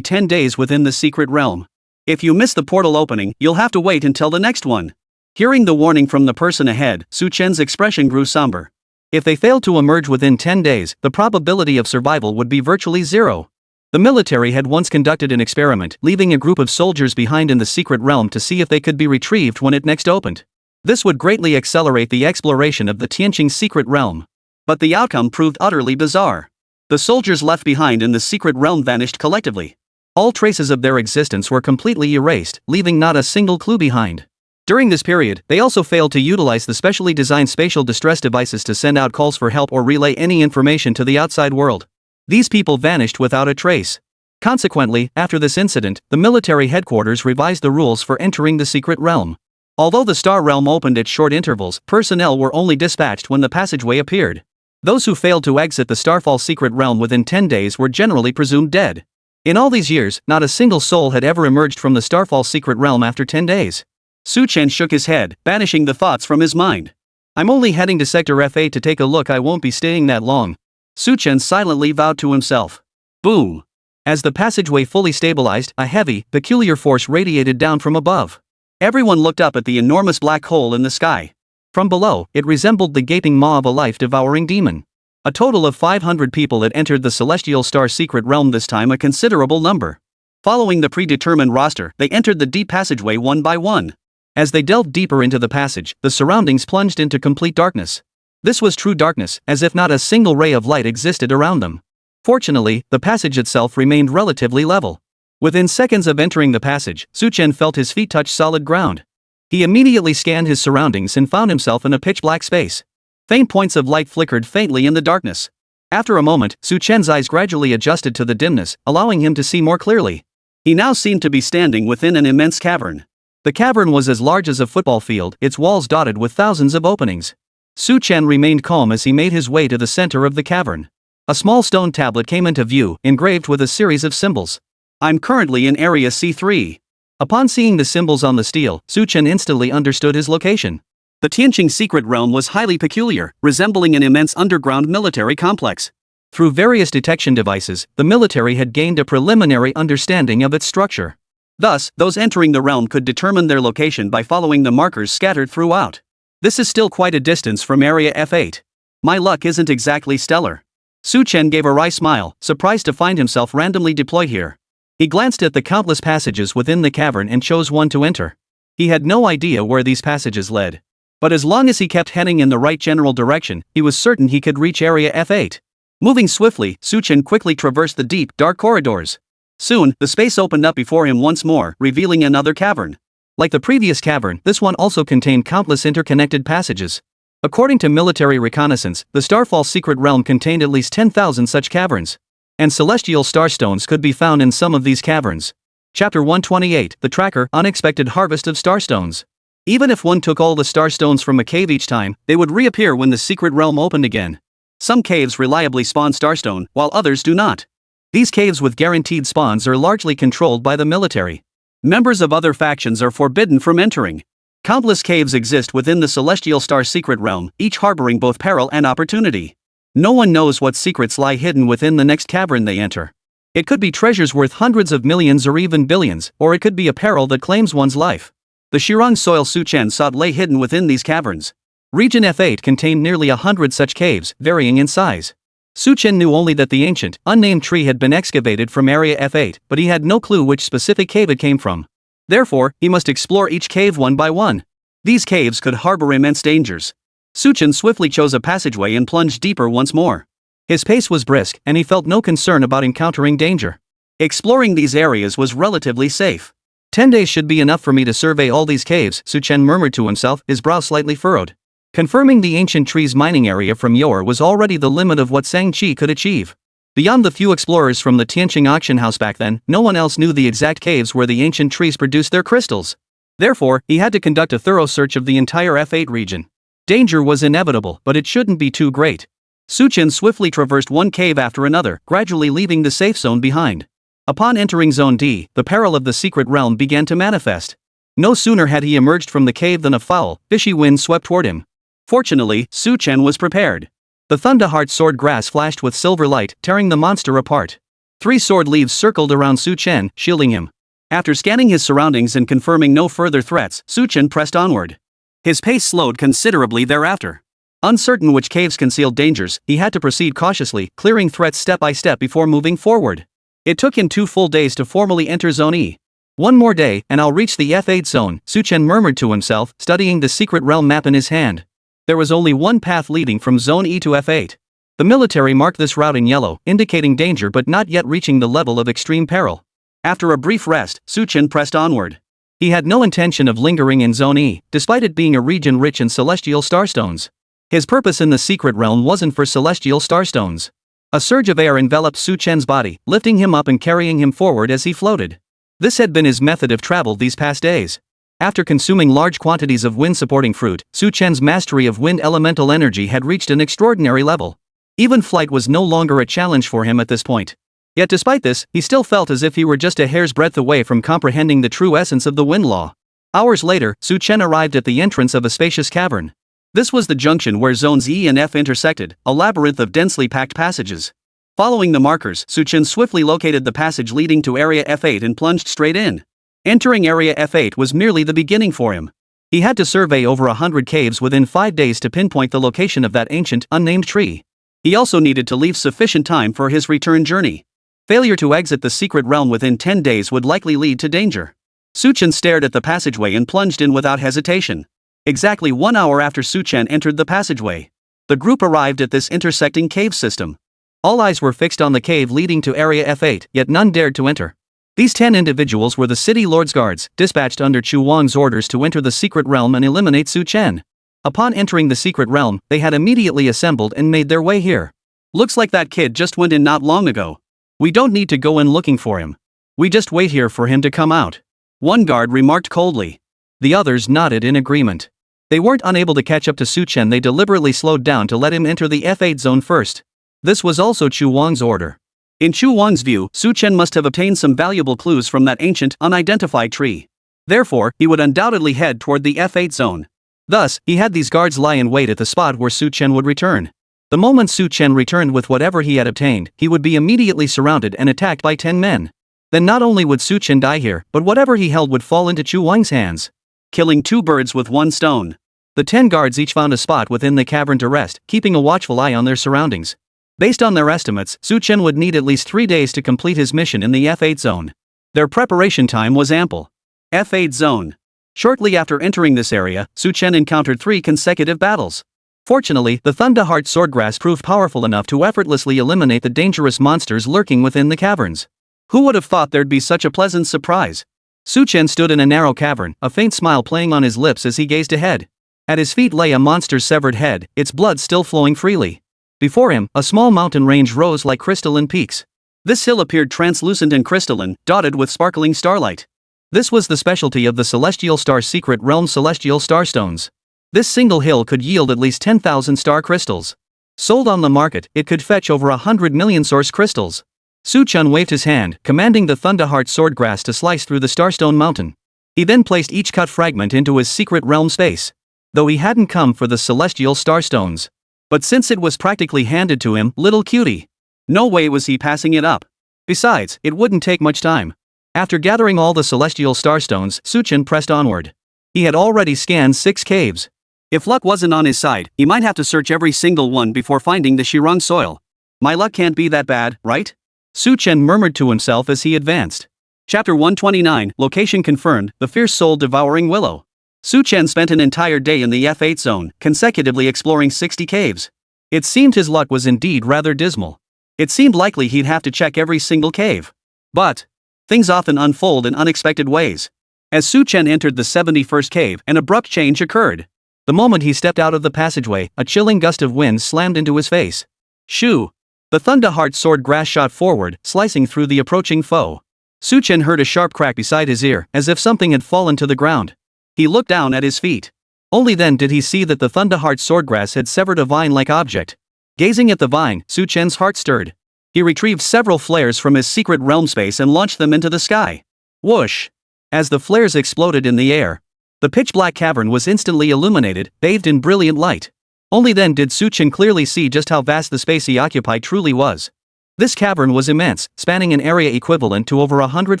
10 days within the secret realm. If you miss the portal opening, you'll have to wait until the next one. Hearing the warning from the person ahead, Su Chen's expression grew somber. If they failed to emerge within 10 days, the probability of survival would be virtually zero. The military had once conducted an experiment, leaving a group of soldiers behind in the secret realm to see if they could be retrieved when it next opened. This would greatly accelerate the exploration of the Tianqing secret realm. But the outcome proved utterly bizarre. The soldiers left behind in the secret realm vanished collectively. All traces of their existence were completely erased, leaving not a single clue behind. During this period, they also failed to utilize the specially designed spatial distress devices to send out calls for help or relay any information to the outside world. These people vanished without a trace. Consequently, after this incident, the military headquarters revised the rules for entering the secret realm. Although the star realm opened at short intervals, personnel were only dispatched when the passageway appeared. Those who failed to exit the Starfall secret realm within 10 days were generally presumed dead. In all these years, not a single soul had ever emerged from the Starfall secret realm after 10 days. Chen shook his head, banishing the thoughts from his mind. I'm only heading to Sector F8 to take a look. I won't be staying that long. Chen silently vowed to himself. Boom! As the passageway fully stabilized, a heavy, peculiar force radiated down from above. Everyone looked up at the enormous black hole in the sky. From below, it resembled the gaping maw of a life-devouring demon. A total of 500 people had entered the Celestial Star secret realm, this time a considerable number. Following the predetermined roster, they entered the deep passageway one by one. As they delved deeper into the passage, the surroundings plunged into complete darkness. This was true darkness, as if not a single ray of light existed around them. Fortunately, the passage itself remained relatively level. Within seconds of entering the passage, Chen felt his feet touch solid ground. He immediately scanned his surroundings and found himself in a pitch-black space. Faint points of light flickered faintly in the darkness. After a moment, Chen's eyes gradually adjusted to the dimness, allowing him to see more clearly. He now seemed to be standing within an immense cavern. The cavern was as large as a football field, its walls dotted with thousands of openings. Chen remained calm as he made his way to the center of the cavern. A small stone tablet came into view, engraved with a series of symbols. I'm currently in Area C3. Upon seeing the symbols on the steel, Chen instantly understood his location. The Tianqing secret realm was highly peculiar, resembling an immense underground military complex. Through various detection devices, the military had gained a preliminary understanding of its structure. Thus, those entering the realm could determine their location by following the markers scattered throughout. This is still quite a distance from Area F8. My luck isn't exactly stellar. Chen gave a wry smile, surprised to find himself randomly deployed here. He glanced at the countless passages within the cavern and chose one to enter. He had no idea where these passages led. But as long as he kept heading in the right general direction, he was certain he could reach Area F8. Moving swiftly, Chen quickly traversed the deep, dark corridors. Soon, the space opened up before him once more, revealing another cavern. Like the previous cavern, this one also contained countless interconnected passages. According to military reconnaissance, the Starfall secret realm contained at least 10,000 such caverns. And celestial starstones could be found in some of these caverns. Chapter 128, The Tracker, Unexpected Harvest of Starstones. Even if one took all the starstones from a cave each time, they would reappear when the secret realm opened again. Some caves reliably spawn starstone, while others do not. These caves with guaranteed spawns are largely controlled by the military. Members of other factions are forbidden from entering. Countless caves exist within the Celestial Star secret realm, each harboring both peril and opportunity. No one knows what secrets lie hidden within the next cavern they enter. It could be treasures worth hundreds of millions or even billions, or it could be a peril that claims one's life. The Shirang soil Chen sought lay hidden within these caverns. Region F8 contained nearly 100 such caves, varying in size. Chen knew only that the ancient, unnamed tree had been excavated from Area F8, but he had no clue which specific cave it came from. Therefore, he must explore each cave one by one. These caves could harbor immense dangers. Chen swiftly chose a passageway and plunged deeper once more. His pace was brisk, and he felt no concern about encountering danger. Exploring these areas was relatively safe. 10 days should be enough for me to survey all these caves, Chen murmured to himself, his brow slightly furrowed. Confirming the ancient tree's mining area from yore was already the limit of what Sang-Chi could achieve. Beyond the few explorers from the Tianqing auction house back then, no one else knew the exact caves where the ancient trees produced their crystals. Therefore, he had to conduct a thorough search of the entire F8 region. Danger was inevitable, but it shouldn't be too great. Chen swiftly traversed one cave after another, gradually leaving the safe zone behind. Upon entering Zone D, the peril of the secret realm began to manifest. No sooner had he emerged from the cave than a foul, fishy wind swept toward him. Fortunately, Chen was prepared. The Thunderheart sword grass flashed with silver light, tearing the monster apart. 3 sword leaves circled around Chen, shielding him. After scanning his surroundings and confirming no further threats, Chen pressed onward. His pace slowed considerably thereafter. Uncertain which caves concealed dangers, he had to proceed cautiously, clearing threats step by step before moving forward. It took him 2 full days to formally enter Zone E. One more day, and I'll reach the F8 zone, Chen murmured to himself, studying the secret realm map in his hand. There was only one path leading from Zone E to F8. The military marked this route in yellow, indicating danger but not yet reaching the level of extreme peril. After a brief rest, Chen pressed onward. He had no intention of lingering in Zone E, despite it being a region rich in celestial starstones. His purpose in the secret realm wasn't for celestial starstones. A surge of air enveloped Chen's body, lifting him up and carrying him forward as he floated. This had been his method of travel these past days. After consuming large quantities of wind-supporting fruit, Su Chen's mastery of wind elemental energy had reached an extraordinary level. Even flight was no longer a challenge for him at this point. Yet despite this, he still felt as if he were just a hair's breadth away from comprehending the true essence of the wind law. Hours later, Su Chen arrived at the entrance of a spacious cavern. This was the junction where zones E and F intersected, a labyrinth of densely packed passages. Following the markers, Su Chen swiftly located the passage leading to Area F8 and plunged straight in. Entering Area F8 was merely the beginning for him. He had to survey over 100 caves within 5 days to pinpoint the location of that ancient, unnamed tree. He also needed to leave sufficient time for his return journey. Failure to exit the secret realm within 10 days would likely lead to danger. Su Chen stared at the passageway and plunged in without hesitation. Exactly 1 hour after Su Chen entered the passageway, the group arrived at this intersecting cave system. All eyes were fixed on the cave leading to Area F8, yet none dared to enter. These 10 individuals were the city lord's guards, dispatched under Chu Wang's orders to enter the secret realm and eliminate Su Chen. Upon entering the secret realm, they had immediately assembled and made their way here. Looks like that kid just went in not long ago. We don't need to go in looking for him. We just wait here for him to come out. One guard remarked coldly. The others nodded in agreement. They weren't unable to catch up to Su Chen. They deliberately slowed down to let him enter the F8 zone first. This was also Chu Wang's order. In Chu Wang's view, Su Chen must have obtained some valuable clues from that ancient, unidentified tree. Therefore, he would undoubtedly head toward the F8 zone. Thus, he had these guards lie in wait at the spot where Su Chen would return. The moment Su Chen returned with whatever he had obtained, he would be immediately surrounded and attacked by 10 men. Then not only would Su Chen die here, but whatever he held would fall into Chu Wang's hands. Killing 2 birds with 1 stone. The 10 guards each found a spot within the cavern to rest, keeping a watchful eye on their surroundings. Based on their estimates, Su Chen would need at least 3 days to complete his mission in the F8 zone. Their preparation time was ample. F8 zone. Shortly after entering this area, Su Chen encountered 3 consecutive battles. Fortunately, the Thunderheart swordgrass proved powerful enough to effortlessly eliminate the dangerous monsters lurking within the caverns. Who would have thought there'd be such a pleasant surprise? Su Chen stood in a narrow cavern, a faint smile playing on his lips as he gazed ahead. At his feet lay a monster's severed head, its blood still flowing freely. Before him, a small mountain range rose like crystalline peaks. This hill appeared translucent and crystalline, dotted with sparkling starlight. This was the specialty of the Celestial Star Secret Realm Celestial Starstones. This single hill could yield at least 10,000 star crystals. Sold on the market, it could fetch over 100 million source crystals. Su Chen waved his hand, commanding the Thunderheart swordgrass to slice through the Starstone mountain. He then placed each cut fragment into his secret realm space. Though he hadn't come for the Celestial Starstones. But since it was practically handed to him, little cutie. No way was he passing it up. Besides, it wouldn't take much time. After gathering all the Celestial Starstones, Su Chen pressed onward. He had already scanned 6 caves. If luck wasn't on his side, he might have to search every single one before finding the Shirang soil. My luck can't be that bad, right? Su Chen murmured to himself as he advanced. Chapter 129, Location Confirmed, The Fierce Soul Devouring Willow. Su Chen spent an entire day in the F8 zone, consecutively exploring 60 caves. It seemed his luck was indeed rather dismal. It seemed likely he'd have to check every single cave. But things often unfold in unexpected ways. As Su Chen entered the 71st cave, an abrupt change occurred. The moment he stepped out of the passageway, a chilling gust of wind slammed into his face. Shoo! The Thunderheart sword grass shot forward, slicing through the approaching foe. Su Chen heard a sharp crack beside his ear, as if something had fallen to the ground. He looked down at his feet. Only then did he see that the Thunderheart swordgrass had severed a vine-like object. Gazing at the vine, Su Chen's heart stirred. He retrieved several flares from his secret realm space and launched them into the sky. Whoosh! As the flares exploded in the air, the pitch-black cavern was instantly illuminated, bathed in brilliant light. Only then did Su Chen clearly see just how vast the space he occupied truly was. This cavern was immense, spanning an area equivalent to over 100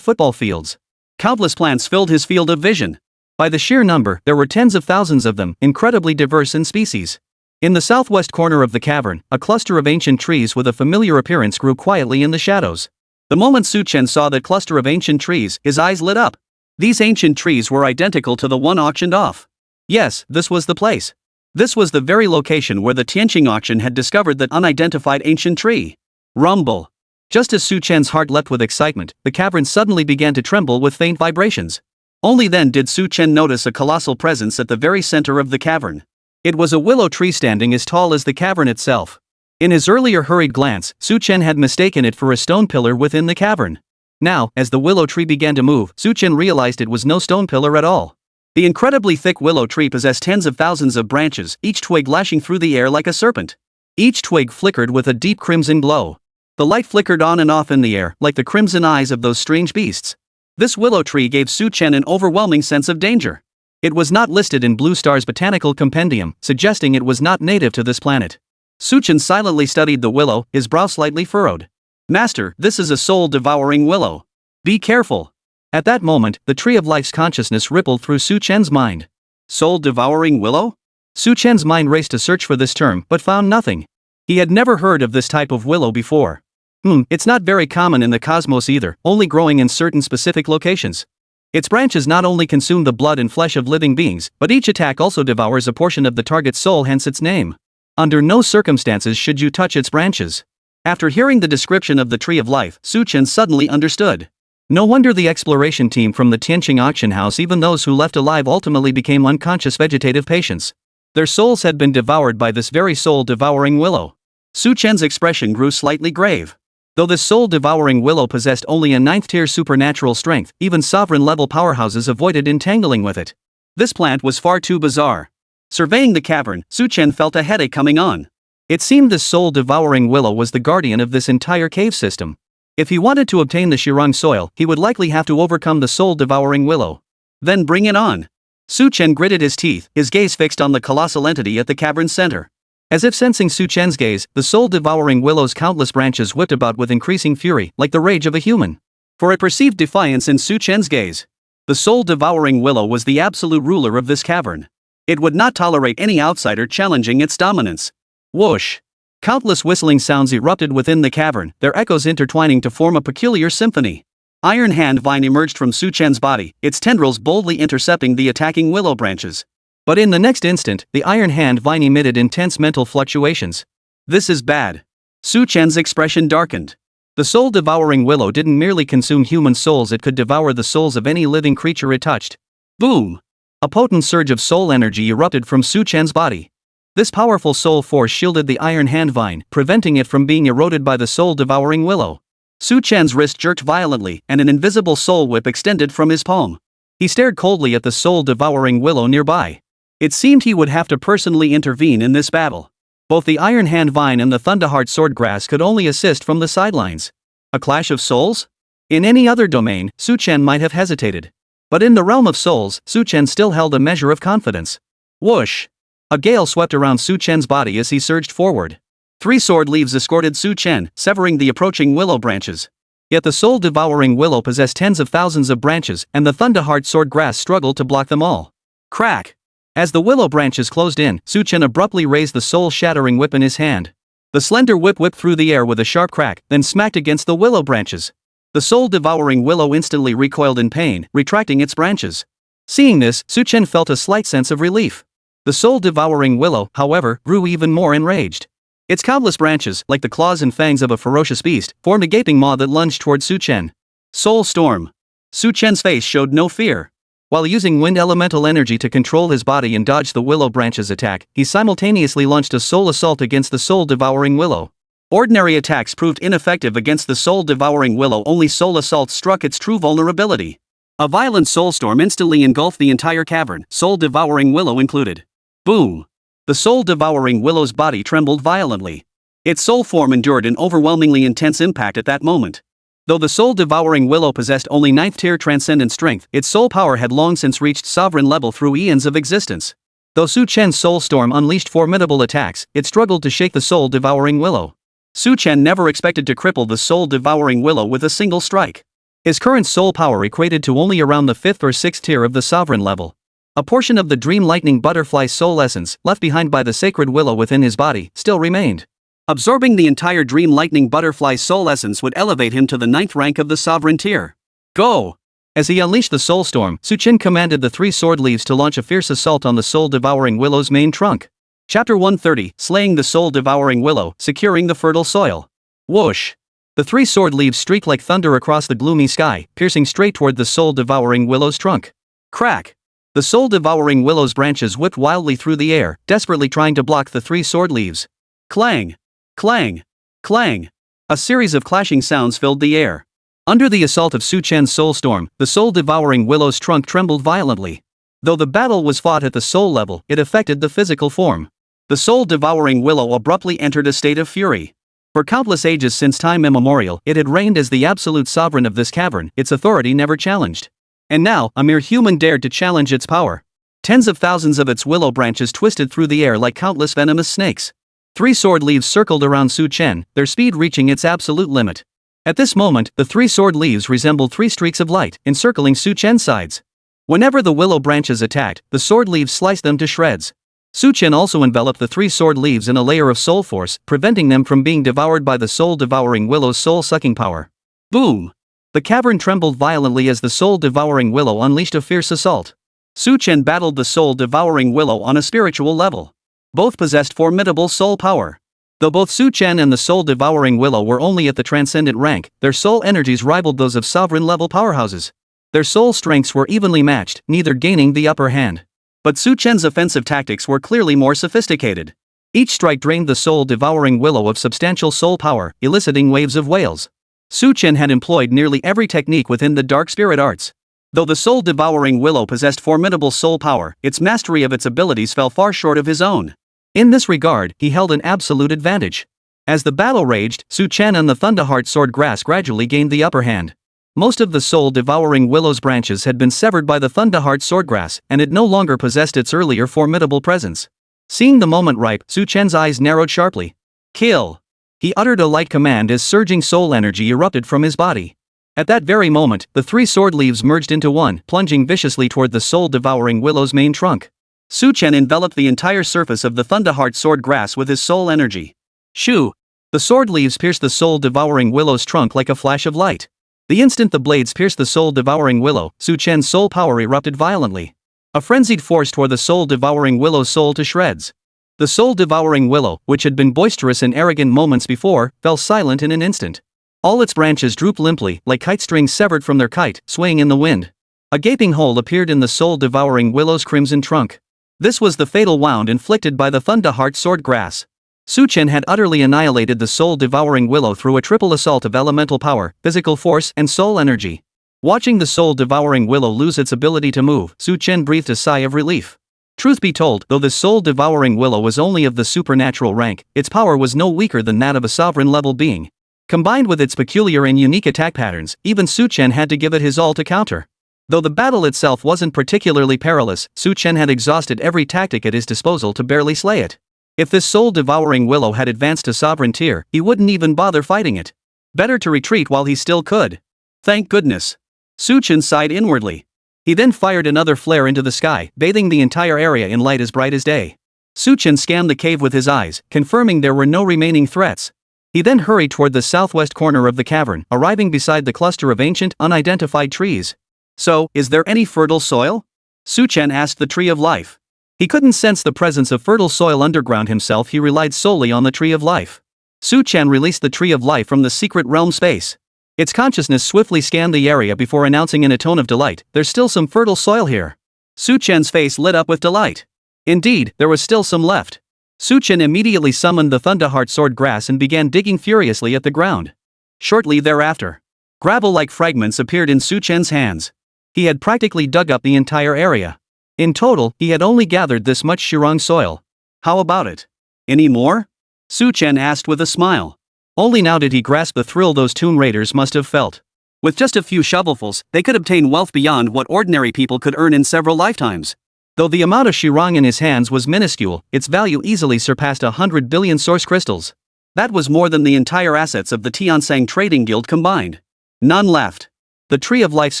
football fields. Countless plants filled his field of vision. By the sheer number, there were tens of thousands of them, incredibly diverse in species. In the southwest corner of the cavern, a cluster of ancient trees with a familiar appearance grew quietly in the shadows. The moment Su Chen saw that cluster of ancient trees, his eyes lit up. These ancient trees were identical to the one auctioned off. Yes, this was the place. This was the very location where the Tianqing auction had discovered that unidentified ancient tree. Rumble. Just as Su Chen's heart leapt with excitement, the cavern suddenly began to tremble with faint vibrations. Only then did Su Chen notice a colossal presence at the very center of the cavern. It was a willow tree standing as tall as the cavern itself. In his earlier hurried glance, Su Chen had mistaken it for a stone pillar within the cavern. Now, as the willow tree began to move, Su Chen realized it was no stone pillar at all. The incredibly thick willow tree possessed tens of thousands of branches, each twig lashing through the air like a serpent. Each twig flickered with a deep crimson glow. The light flickered on and off in the air, like the crimson eyes of those strange beasts. This willow tree gave Su Chen an overwhelming sense of danger. It was not listed in Blue Star's botanical compendium, suggesting it was not native to this planet. Su Chen silently studied the willow, his brow slightly furrowed. Master, this is a soul-devouring willow. Be careful. At that moment, the tree of life's consciousness rippled through Su Chen's mind. Soul-devouring willow? Su Chen's mind raced to search for this term but found nothing. He had never heard of this type of willow before. It's not very common in the cosmos either, only growing in certain specific locations. Its branches not only consume the blood and flesh of living beings, but each attack also devours a portion of the target's soul, hence its name. Under no circumstances should you touch its branches. After hearing the description of the Tree of Life, Su Chen suddenly understood. No wonder the exploration team from the Tianqing auction house, even those who left alive, ultimately became unconscious vegetative patients. Their souls had been devoured by this very soul-devouring willow. Su Chen's expression grew slightly grave. Though this soul-devouring willow possessed only a 9th-tier supernatural strength, even sovereign-level powerhouses avoided entangling with it. This plant was far too bizarre. Surveying the cavern, Su Chen felt a headache coming on. It seemed this soul-devouring willow was the guardian of this entire cave system. If he wanted to obtain the Shirang soil, he would likely have to overcome the soul-devouring willow. Then bring it on. Su Chen gritted his teeth, his gaze fixed on the colossal entity at the cavern's center. As if sensing Su Chen's gaze, the soul-devouring willow's countless branches whipped about with increasing fury, like the rage of a human. For it perceived defiance in Su Chen's gaze. The soul-devouring willow was the absolute ruler of this cavern. It would not tolerate any outsider challenging its dominance. Whoosh! Countless whistling sounds erupted within the cavern, their echoes intertwining to form a peculiar symphony. Iron Hand Vine emerged from Su Chen's body, its tendrils boldly intercepting the attacking willow branches. But in the next instant, the Iron Hand Vine emitted intense mental fluctuations. This is bad. Su Chen's expression darkened. The soul-devouring willow didn't merely consume human souls, it could devour the souls of any living creature it touched. Boom! A potent surge of soul energy erupted from Su Chen's body. This powerful soul force shielded the Iron Hand Vine, preventing it from being eroded by the soul-devouring willow. Su Chen's wrist jerked violently, and an invisible soul whip extended from his palm. He stared coldly at the soul-devouring willow nearby. It seemed he would have to personally intervene in this battle. Both the Iron Hand Vine and the Thunderheart Swordgrass could only assist from the sidelines. A clash of souls? In any other domain, Su Chen might have hesitated. But in the realm of souls, Su Chen still held a measure of confidence. Whoosh! A gale swept around Su Chen's body as he surged forward. 3 sword leaves escorted Su Chen, severing the approaching willow branches. Yet the soul-devouring willow possessed tens of thousands of branches, and the Thunderheart Swordgrass struggled to block them all. Crack! As the willow branches closed in, Su Chen abruptly raised the soul-shattering whip in his hand. The slender whip whipped through the air with a sharp crack, then smacked against the willow branches. The soul-devouring willow instantly recoiled in pain, retracting its branches. Seeing this, Su Chen felt a slight sense of relief. The soul-devouring willow, however, grew even more enraged. Its countless branches, like the claws and fangs of a ferocious beast, formed a gaping maw that lunged toward Su Chen. Soul Storm! Su Chen's face showed no fear. While using wind elemental energy to control his body and dodge the willow branch's attack, he simultaneously launched a soul assault against the soul-devouring willow. Ordinary attacks proved ineffective against the soul-devouring willow, only soul assault struck its true vulnerability. A violent soul storm instantly engulfed the entire cavern, soul-devouring willow included. Boom! The soul-devouring willow's body trembled violently. Its soul form endured an overwhelmingly intense impact at that moment. Though the soul-devouring willow possessed only 9th-tier transcendent strength, its soul power had long since reached sovereign level through eons of existence. Though Su Chen's soul storm unleashed formidable attacks, it struggled to shake the soul-devouring willow. Su Chen never expected to cripple the soul-devouring willow with a single strike. His current soul power equated to only around the 5th or 6th tier of the sovereign level. A portion of the Dream Lightning Butterfly soul essence, left behind by the sacred willow within his body, still remained. Absorbing the entire Dream Lightning Butterfly soul essence would elevate him to the 9th rank of the sovereign tier. Go! As he unleashed the soul storm, Su Chen commanded the 3 sword leaves to launch a fierce assault on the soul-devouring willow's main trunk. Chapter 130, Slaying the Soul-Devouring Willow, Securing the Fertile Soil. Whoosh! The 3 sword leaves streaked like thunder across the gloomy sky, piercing straight toward the soul-devouring willow's trunk. Crack! The soul-devouring willow's branches whipped wildly through the air, desperately trying to block the 3 sword leaves. Clang! Clang! Clang! A series of clashing sounds filled the air. Under the assault of Su Chen's soul storm, the soul-devouring willow's trunk trembled violently. Though the battle was fought at the soul level, it affected the physical form. The soul-devouring willow abruptly entered a state of fury. For countless ages since time immemorial, it had reigned as the absolute sovereign of this cavern, its authority never challenged. And now, a mere human dared to challenge its power. Tens of thousands of its willow branches twisted through the air like countless venomous snakes. 3 sword leaves circled around Su Chen, their speed reaching its absolute limit. At this moment, the 3 sword leaves resembled 3 streaks of light, encircling Su Chen's sides. Whenever the willow branches attacked, the sword leaves sliced them to shreds. Su Chen also enveloped the 3 sword leaves in a layer of soul force, preventing them from being devoured by the soul-devouring willow's soul-sucking power. Boom! The cavern trembled violently as the soul-devouring willow unleashed a fierce assault. Su Chen battled the soul-devouring willow on a spiritual level. Both possessed formidable soul power. Though both Su Chen and the soul-devouring willow were only at the transcendent rank, their soul energies rivaled those of sovereign-level powerhouses. Their soul strengths were evenly matched, neither gaining the upper hand. But Su Chen's offensive tactics were clearly more sophisticated. Each strike drained the soul-devouring willow of substantial soul power, eliciting waves of wails. Su Chen had employed nearly every technique within the dark spirit arts. Though the soul-devouring willow possessed formidable soul power, its mastery of its abilities fell far short of his own. In this regard, he held an absolute advantage. As the battle raged, Su Chen and the Thunderheart sword grass gradually gained the upper hand. Most of the soul-devouring willow's branches had been severed by the Thunderheart swordgrass, and it no longer possessed its earlier formidable presence. Seeing the moment ripe, Su Chen's eyes narrowed sharply. Kill! He uttered a light command as surging soul energy erupted from his body. At that very moment, the 3 sword leaves merged into one, plunging viciously toward the soul-devouring willow's main trunk. Su Chen enveloped the entire surface of the Thunderheart sword grass with his soul energy. Shoo! The sword leaves pierced the soul-devouring willow's trunk like a flash of light. The instant the blades pierced the soul-devouring willow, Su Chen's soul power erupted violently. A frenzied force tore the soul-devouring willow's soul to shreds. The soul-devouring willow, which had been boisterous and arrogant moments before, fell silent in an instant. All its branches drooped limply, like kite strings severed from their kite, swaying in the wind. A gaping hole appeared in the soul-devouring willow's crimson trunk. This was the fatal wound inflicted by the Thunderheart sword grass. Su Chen had utterly annihilated the soul-devouring willow through a triple assault of elemental power, physical force, and soul energy. Watching the soul-devouring willow lose its ability to move, Su Chen breathed a sigh of relief. Truth be told, though the soul-devouring willow was only of the supernatural rank, its power was no weaker than that of a sovereign-level being. Combined with its peculiar and unique attack patterns, even Su Chen had to give it his all to counter. Though the battle itself wasn't particularly perilous, Su Chen had exhausted every tactic at his disposal to barely slay it. If this soul-devouring willow had advanced to sovereign tier, he wouldn't even bother fighting it. Better to retreat while he still could. Thank goodness. Su Chen sighed inwardly. He then fired another flare into the sky, bathing the entire area in light as bright as day. Su Chen scanned the cave with his eyes, confirming there were no remaining threats. He then hurried toward the southwest corner of the cavern, arriving beside the cluster of ancient, unidentified trees. So, is there any fertile soil? Su Chen asked the Tree of Life. He couldn't sense the presence of fertile soil underground himself, he relied solely on the Tree of Life. Su Chen released the Tree of Life from the secret realm space. Its consciousness swiftly scanned the area before announcing in a tone of delight, "There's still some fertile soil here." Su Chen's face lit up with delight. Indeed, there was still some left. Su Chen immediately summoned the Thunderheart sword grass and began digging furiously at the ground. Shortly thereafter, gravel-like fragments appeared in Su Chen's hands. He had practically dug up the entire area. In total, he had only gathered this much Shirang soil. How about it? Any more? Su Chen asked with a smile. Only now did he grasp the thrill those Toon Raiders must have felt. With just a few shovelfuls, they could obtain wealth beyond what ordinary people could earn in several lifetimes. Though the amount of Shirang in his hands was minuscule, its value easily surpassed 100 billion source crystals. That was more than the entire assets of the Tiansang Trading Guild combined. None left. The Tree of Life's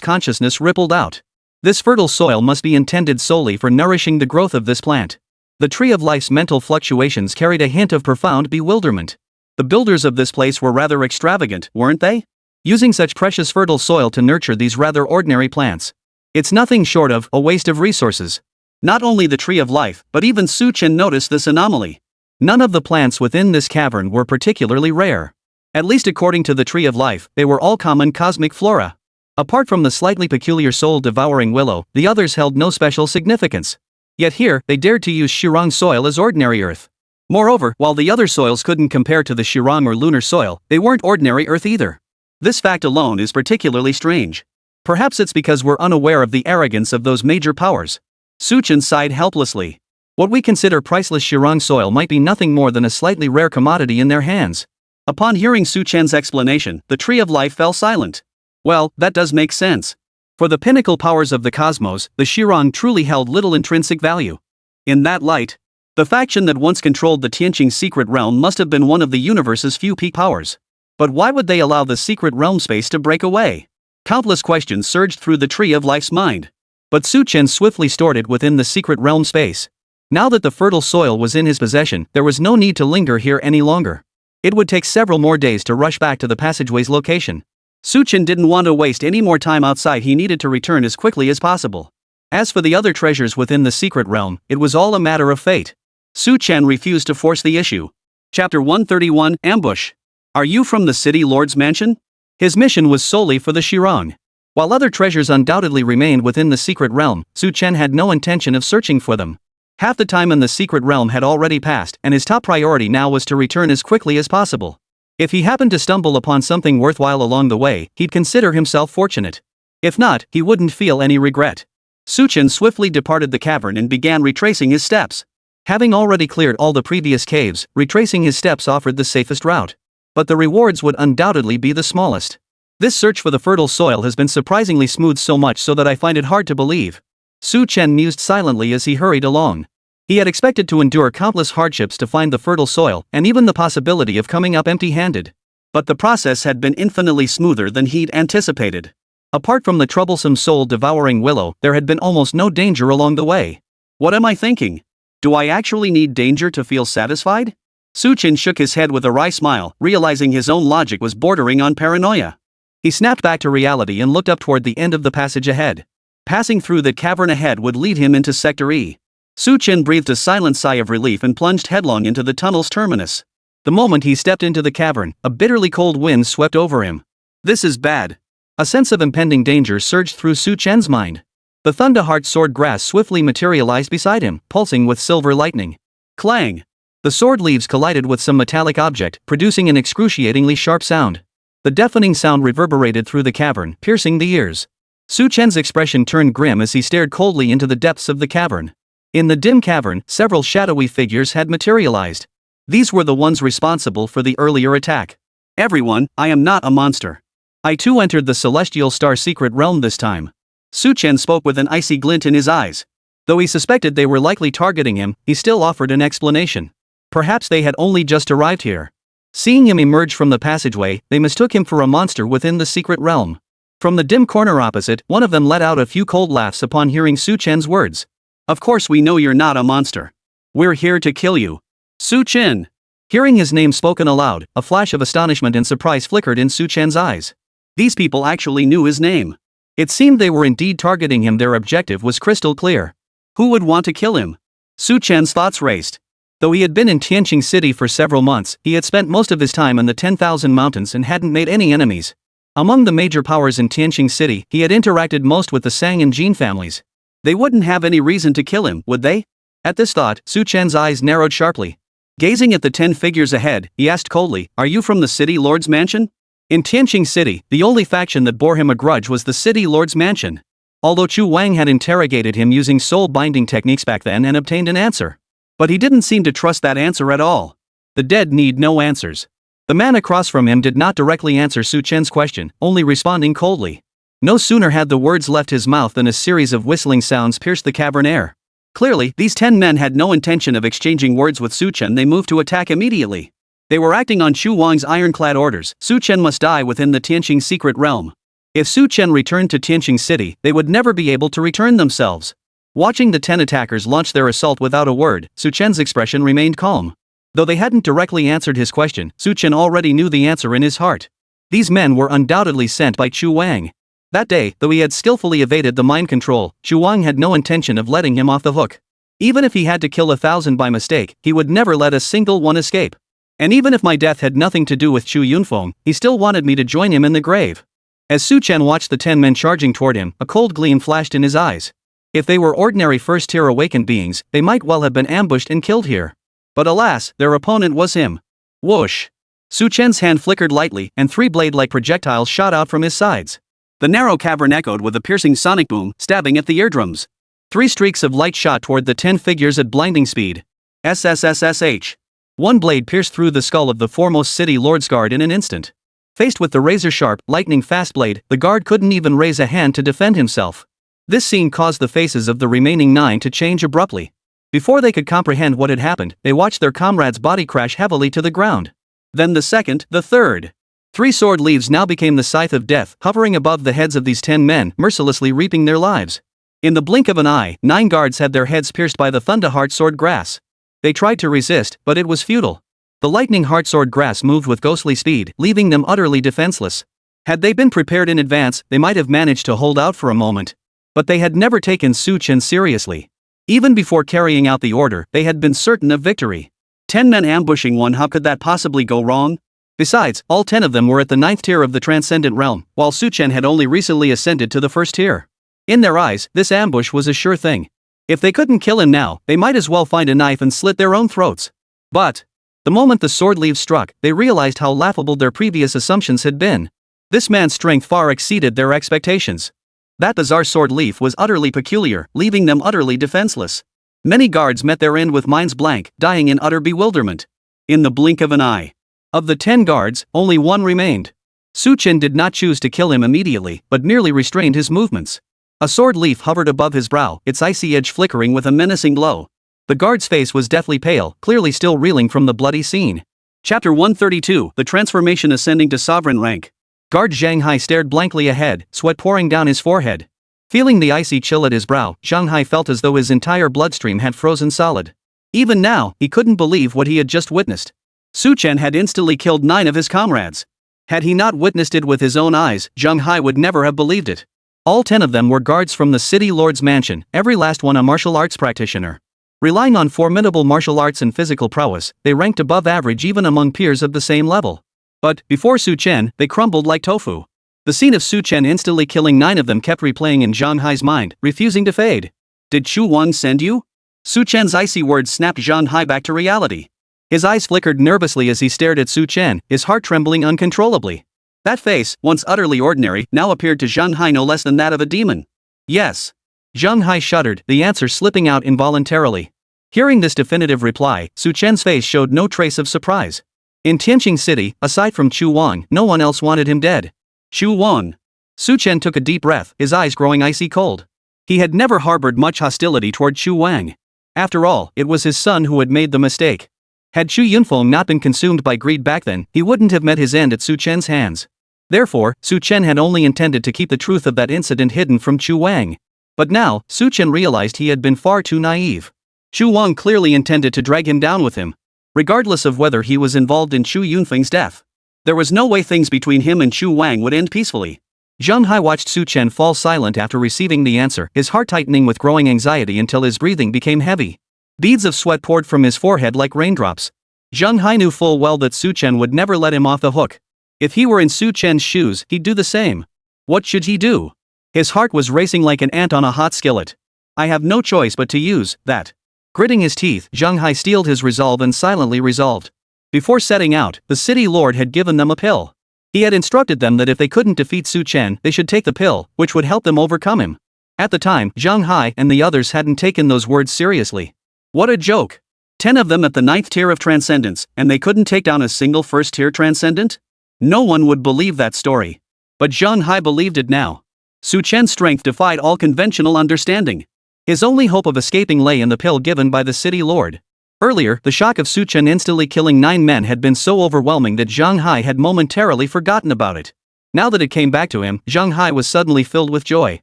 consciousness rippled out. This fertile soil must be intended solely for nourishing the growth of this plant. The Tree of Life's mental fluctuations carried a hint of profound bewilderment. The builders of this place were rather extravagant, weren't they? Using such precious fertile soil to nurture these rather ordinary plants. It's nothing short of a waste of resources. Not only the Tree of Life, but even Su Chen noticed this anomaly. None of the plants within this cavern were particularly rare. At least according to the Tree of Life, they were all common cosmic flora. Apart from the slightly peculiar soul-devouring willow, the others held no special significance. Yet here, they dared to use Shirang soil as ordinary earth. Moreover, while the other soils couldn't compare to the Shirang or lunar soil, they weren't ordinary earth either. This fact alone is particularly strange. Perhaps it's because we're unaware of the arrogance of those major powers. Su Chen sighed helplessly. What we consider priceless Shirong soil might be nothing more than a slightly rare commodity in their hands. Upon hearing Su Chen's explanation, the Tree of Life fell silent. Well, that does make sense. For the pinnacle powers of the cosmos, the Shirong truly held little intrinsic value. In that light, the faction that once controlled the Tianqing secret realm must have been one of the universe's few peak powers. But why would they allow the secret realm space to break away? Countless questions surged through the Tree of Life's mind. But Su Chen swiftly stored it within the secret realm space. Now that the fertile soil was in his possession, there was no need to linger here any longer. It would take several more days to rush back to the passageway's location. Su Chen didn't want to waste any more time outside. He needed to return as quickly as possible. As for the other treasures within the secret realm, it was all a matter of fate. Su Chen refused to force the issue. Chapter 131, Ambush. Are you from the City Lord's mansion? His mission was solely for the Shirong. While other treasures undoubtedly remained within the secret realm, Su Chen had no intention of searching for them. Half the time in the secret realm had already passed, and his top priority now was to return as quickly as possible. If he happened to stumble upon something worthwhile along the way, he'd consider himself fortunate. If not, he wouldn't feel any regret. Su Chen swiftly departed the cavern and began retracing his steps. Having already cleared all the previous caves, retracing his steps offered the safest route. But the rewards would undoubtedly be the smallest. This search for the fertile soil has been surprisingly smooth, so much so that I find it hard to believe. Su Chen mused silently as he hurried along. He had expected to endure countless hardships to find the fertile soil, and even the possibility of coming up empty-handed. But the process had been infinitely smoother than he'd anticipated. Apart from the troublesome soul-devouring willow, there had been almost no danger along the way. What am I thinking? Do I actually need danger to feel satisfied? Su Chen shook his head with a wry smile, realizing his own logic was bordering on paranoia. He snapped back to reality and looked up toward the end of the passage ahead. Passing through the cavern ahead would lead him into Sector E. Su Chen breathed a silent sigh of relief and plunged headlong into the tunnel's terminus. The moment he stepped into the cavern, a bitterly cold wind swept over him. This is bad. A sense of impending danger surged through Su Chen's mind. The Thunderheart sword grass swiftly materialized beside him, pulsing with silver lightning. Clang! The sword leaves collided with some metallic object, producing an excruciatingly sharp sound. The deafening sound reverberated through the cavern, piercing the ears. Su Chen's expression turned grim as he stared coldly into the depths of the cavern. In the dim cavern, several shadowy figures had materialized. These were the ones responsible for the earlier attack. Everyone, I am not a monster. I too entered the Celestial Star secret realm this time. Su Chen spoke with an icy glint in his eyes. Though he suspected they were likely targeting him, he still offered an explanation. Perhaps they had only just arrived here. Seeing him emerge from the passageway, they mistook him for a monster within the secret realm. From the dim corner opposite, one of them let out a few cold laughs upon hearing Su Chen's words. Of course we know you're not a monster. We're here to kill you. Su Chen. Hearing his name spoken aloud, a flash of astonishment and surprise flickered in Su Chen's eyes. These people actually knew his name. It seemed they were indeed targeting him. Their objective was crystal clear. Who would want to kill him? Su Chen's thoughts raced. Though he had been in Tianqing City for several months, he had spent most of his time in the 10,000 mountains and hadn't made any enemies. Among the major powers in Tianqing City, he had interacted most with the Sang and Jin families. They wouldn't have any reason to kill him, would they? At this thought, Su Chen's eyes narrowed sharply. Gazing at the 10 figures ahead, he asked coldly, "Are you from the City Lord's mansion?" In Tianqing City, the only faction that bore him a grudge was the City Lord's mansion. Although Chu Wang had interrogated him using soul-binding techniques back then and obtained an answer. But he didn't seem to trust that answer at all. The dead need no answers. The man across from him did not directly answer Su Chen's question, only responding coldly. No sooner had the words left his mouth than a series of whistling sounds pierced the cavern air. Clearly, these 10 men had no intention of exchanging words with Su Chen. They moved to attack immediately. They were acting on Chu Wang's ironclad orders. Su Chen must die within the Tianqing secret realm. If Su Chen returned to Tianqing City, they would never be able to return themselves. Watching the 10 attackers launch their assault without a word, Su Chen's expression remained calm. Though they hadn't directly answered his question, Su Chen already knew the answer in his heart. These men were undoubtedly sent by Chu Wang. That day, though he had skillfully evaded the mind control, Chu Wang had no intention of letting him off the hook. Even if he had to kill 1,000 by mistake, he would never let a single one escape. And even if my death had nothing to do with Chu Yunfeng, he still wanted me to join him in the grave. As Su Chen watched the 10 men charging toward him, a cold gleam flashed in his eyes. If they were ordinary first-tier awakened beings, they might well have been ambushed and killed here. But alas, their opponent was him. Whoosh! Su Chen's hand flickered lightly, and 3 blade-like projectiles shot out from his sides. The narrow cavern echoed with a piercing sonic boom, stabbing at the eardrums. 3 streaks of light shot toward the 10 figures at blinding speed. SSSSH. One blade pierced through the skull of the foremost city lord's guard in an instant. Faced with the razor-sharp, lightning-fast blade, the guard couldn't even raise a hand to defend himself. This scene caused the faces of the remaining 9 to change abruptly. Before they could comprehend what had happened, they watched their comrade's body crash heavily to the ground. Then the second, the third. 3 sword leaves now became the scythe of death, hovering above the heads of these 10 men, mercilessly reaping their lives. In the blink of an eye, 9 guards had their heads pierced by the Thunderheart sword grass. They tried to resist, but it was futile. The lightning heart sword grass moved with ghostly speed, leaving them utterly defenseless. Had they been prepared in advance, they might have managed to hold out for a moment. But they had never taken Su Chen seriously. Even before carrying out the order, they had been certain of victory. 10 men ambushing one, how could that possibly go wrong? Besides, all 10 of them were at the 9th tier of the Transcendent Realm, while Su Chen had only recently ascended to the 1st tier. In their eyes, this ambush was a sure thing. If they couldn't kill him now, they might as well find a knife and slit their own throats. But the moment the sword leaves struck, they realized how laughable their previous assumptions had been. This man's strength far exceeded their expectations. That bizarre sword leaf was utterly peculiar, leaving them utterly defenseless. Many guards met their end with minds blank, dying in utter bewilderment. In the blink of an eye. Of the 10 guards, only 1 remained. Su Chen did not choose to kill him immediately, but merely restrained his movements. A sword leaf hovered above his brow, its icy edge flickering with a menacing glow. The guard's face was deathly pale, clearly still reeling from the bloody scene. Chapter 132, The Transformation Ascending to Sovereign Rank. Guard Zhang Hai stared blankly ahead, sweat pouring down his forehead. Feeling the icy chill at his brow, Zhang Hai felt as though his entire bloodstream had frozen solid. Even now, he couldn't believe what he had just witnessed. Su Chen had instantly killed 9 of his comrades. Had he not witnessed it with his own eyes, Zhang Hai would never have believed it. All 10 of them were guards from the city lord's mansion, every last one a martial arts practitioner. Relying on formidable martial arts and physical prowess, they ranked above average even among peers of the same level. But, before Su Chen, they crumbled like tofu. The scene of Su Chen instantly killing 9 of them kept replaying in Zhang Hai's mind, refusing to fade. Did Chu Wang send you? Su Chen's icy words snapped Zhang Hai back to reality. His eyes flickered nervously as he stared at Su Chen, his heart trembling uncontrollably. That face, once utterly ordinary, now appeared to Zhang Hai no less than that of a demon. Yes. Zhang Hai shuddered, the answer slipping out involuntarily. Hearing this definitive reply, Su Chen's face showed no trace of surprise. In Tianqing City, aside from Chu Wang, no one else wanted him dead. Chu Wang. Su Chen took a deep breath, his eyes growing icy cold. He had never harbored much hostility toward Chu Wang. After all, it was his son who had made the mistake. Had Chu Yunfeng not been consumed by greed back then, he wouldn't have met his end at Su Chen's hands. Therefore, Su Chen had only intended to keep the truth of that incident hidden from Chu Wang. But now, Su Chen realized he had been far too naive. Chu Wang clearly intended to drag him down with him. Regardless of whether he was involved in Chu Yunfeng's death. There was no way things between him and Chu Wang would end peacefully. Zhang Hai watched Su Chen fall silent after receiving the answer, his heart tightening with growing anxiety until his breathing became heavy. Beads of sweat poured from his forehead like raindrops. Zhang Hai knew full well that Su Chen would never let him off the hook. If he were in Su Chen's shoes, he'd do the same. What should he do? His heart was racing like an ant on a hot skillet. I have no choice but to use that. Gritting his teeth, Zhang Hai steeled his resolve and silently resolved. Before setting out, the city lord had given them a pill. He had instructed them that if they couldn't defeat Su Chen, they should take the pill, which would help them overcome him. At the time, Zhang Hai and the others hadn't taken those words seriously. What a joke! 10 of them at the 9th tier of transcendence, and they couldn't take down a single 1st tier transcendent? No one would believe that story. But Zhang Hai believed it now. Su Chen's strength defied all conventional understanding. His only hope of escaping lay in the pill given by the city lord. Earlier, the shock of Su Chen instantly killing 9 men had been so overwhelming that Zhang Hai had momentarily forgotten about it. Now that it came back to him, Zhang Hai was suddenly filled with joy.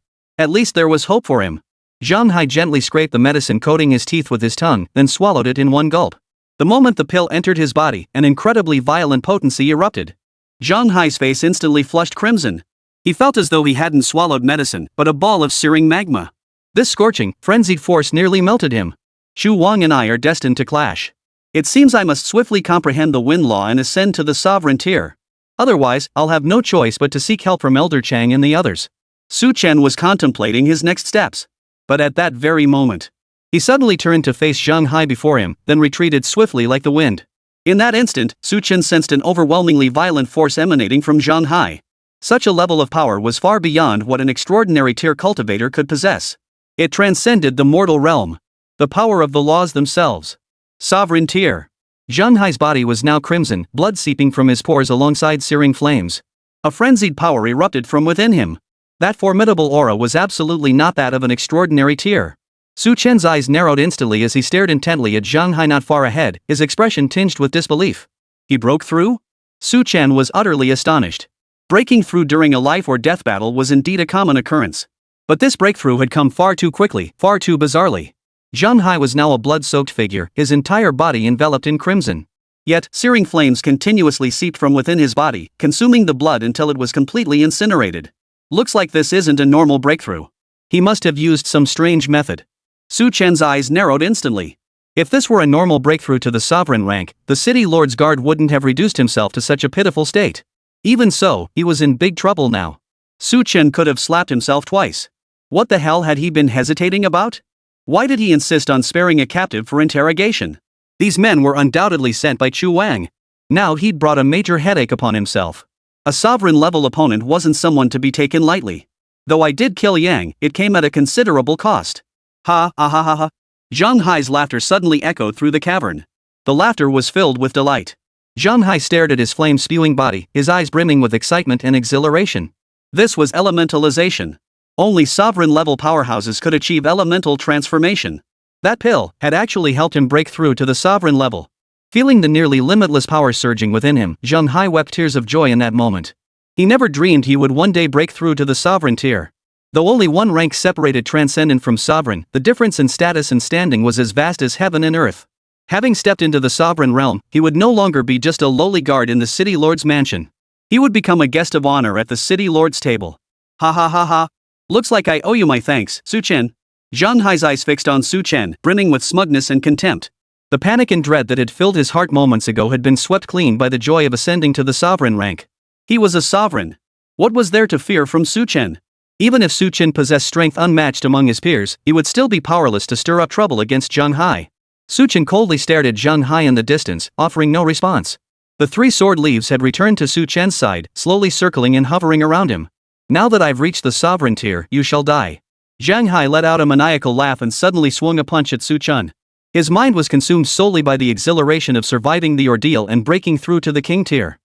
At least there was hope for him. Zhang Hai gently scraped the medicine coating his teeth with his tongue, then swallowed it in one gulp. The moment the pill entered his body, an incredibly violent potency erupted. Zhang Hai's face instantly flushed crimson. He felt as though he hadn't swallowed medicine, but a ball of searing magma. This scorching, frenzied force nearly melted him. Chu Wang and I are destined to clash. It seems I must swiftly comprehend the wind law and ascend to the sovereign tier. Otherwise, I'll have no choice but to seek help from Elder Chang and the others. Su Chen was contemplating his next steps. But at that very moment, he suddenly turned to face Zhang Hai before him, then retreated swiftly like the wind. In that instant, Su Chen sensed an overwhelmingly violent force emanating from Zhang Hai. Such a level of power was far beyond what an extraordinary tier cultivator could possess. It transcended the mortal realm. The power of the laws themselves. Sovereign tier. Zhang Hai's body was now crimson, blood seeping from his pores alongside searing flames. A frenzied power erupted from within him. That formidable aura was absolutely not that of an extraordinary tier. Su Chen's eyes narrowed instantly as he stared intently at Zhang Hai not far ahead, his expression tinged with disbelief. He broke through? Su Chen was utterly astonished. Breaking through during a life or death battle was indeed a common occurrence. But this breakthrough had come far too quickly, far too bizarrely. Zhang Hai was now a blood-soaked figure, his entire body enveloped in crimson. Yet, searing flames continuously seeped from within his body, consuming the blood until it was completely incinerated. Looks like this isn't a normal breakthrough. He must have used some strange method. Su Chen's eyes narrowed instantly. If this were a normal breakthrough to the sovereign rank, the city lord's guard wouldn't have reduced himself to such a pitiful state. Even so, he was in big trouble now. Su Chen could have slapped himself twice. What the hell had he been hesitating about? Why did he insist on sparing a captive for interrogation? These men were undoubtedly sent by Chu Wang. Now he'd brought a major headache upon himself. A sovereign-level opponent wasn't someone to be taken lightly. Though I did kill Yang, it came at a considerable cost. Ha ha ha ha ha. Zhang Hai's laughter suddenly echoed through the cavern. The laughter was filled with delight. Zhang Hai stared at his flame-spewing body, his eyes brimming with excitement and exhilaration. This was elementalization. Only sovereign-level powerhouses could achieve elemental transformation. That pill had actually helped him break through to the sovereign level. Feeling the nearly limitless power surging within him, Zhang Hai wept tears of joy in that moment. He never dreamed he would one day break through to the sovereign tier. Though only one rank separated transcendent from sovereign, the difference in status and standing was as vast as heaven and earth. Having stepped into the sovereign realm, he would no longer be just a lowly guard in the city lord's mansion. He would become a guest of honor at the city lord's table. Ha ha ha ha. Looks like I owe you my thanks, Su Chen. Zhang Hai's eyes fixed on Su Chen, brimming with smugness and contempt. The panic and dread that had filled his heart moments ago had been swept clean by the joy of ascending to the sovereign rank. He was a sovereign. What was there to fear from Su Chen? Even if Su Chen possessed strength unmatched among his peers, he would still be powerless to stir up trouble against Zhang Hai. Su Chen coldly stared at Zhang Hai in the distance, offering no response. The three sword leaves had returned to Su Chen's side, slowly circling and hovering around him. Now that I've reached the sovereign tier, you shall die. Zhang Hai let out a maniacal laugh and suddenly swung a punch at Su Chen. His mind was consumed solely by the exhilaration of surviving the ordeal and breaking through to the king tier.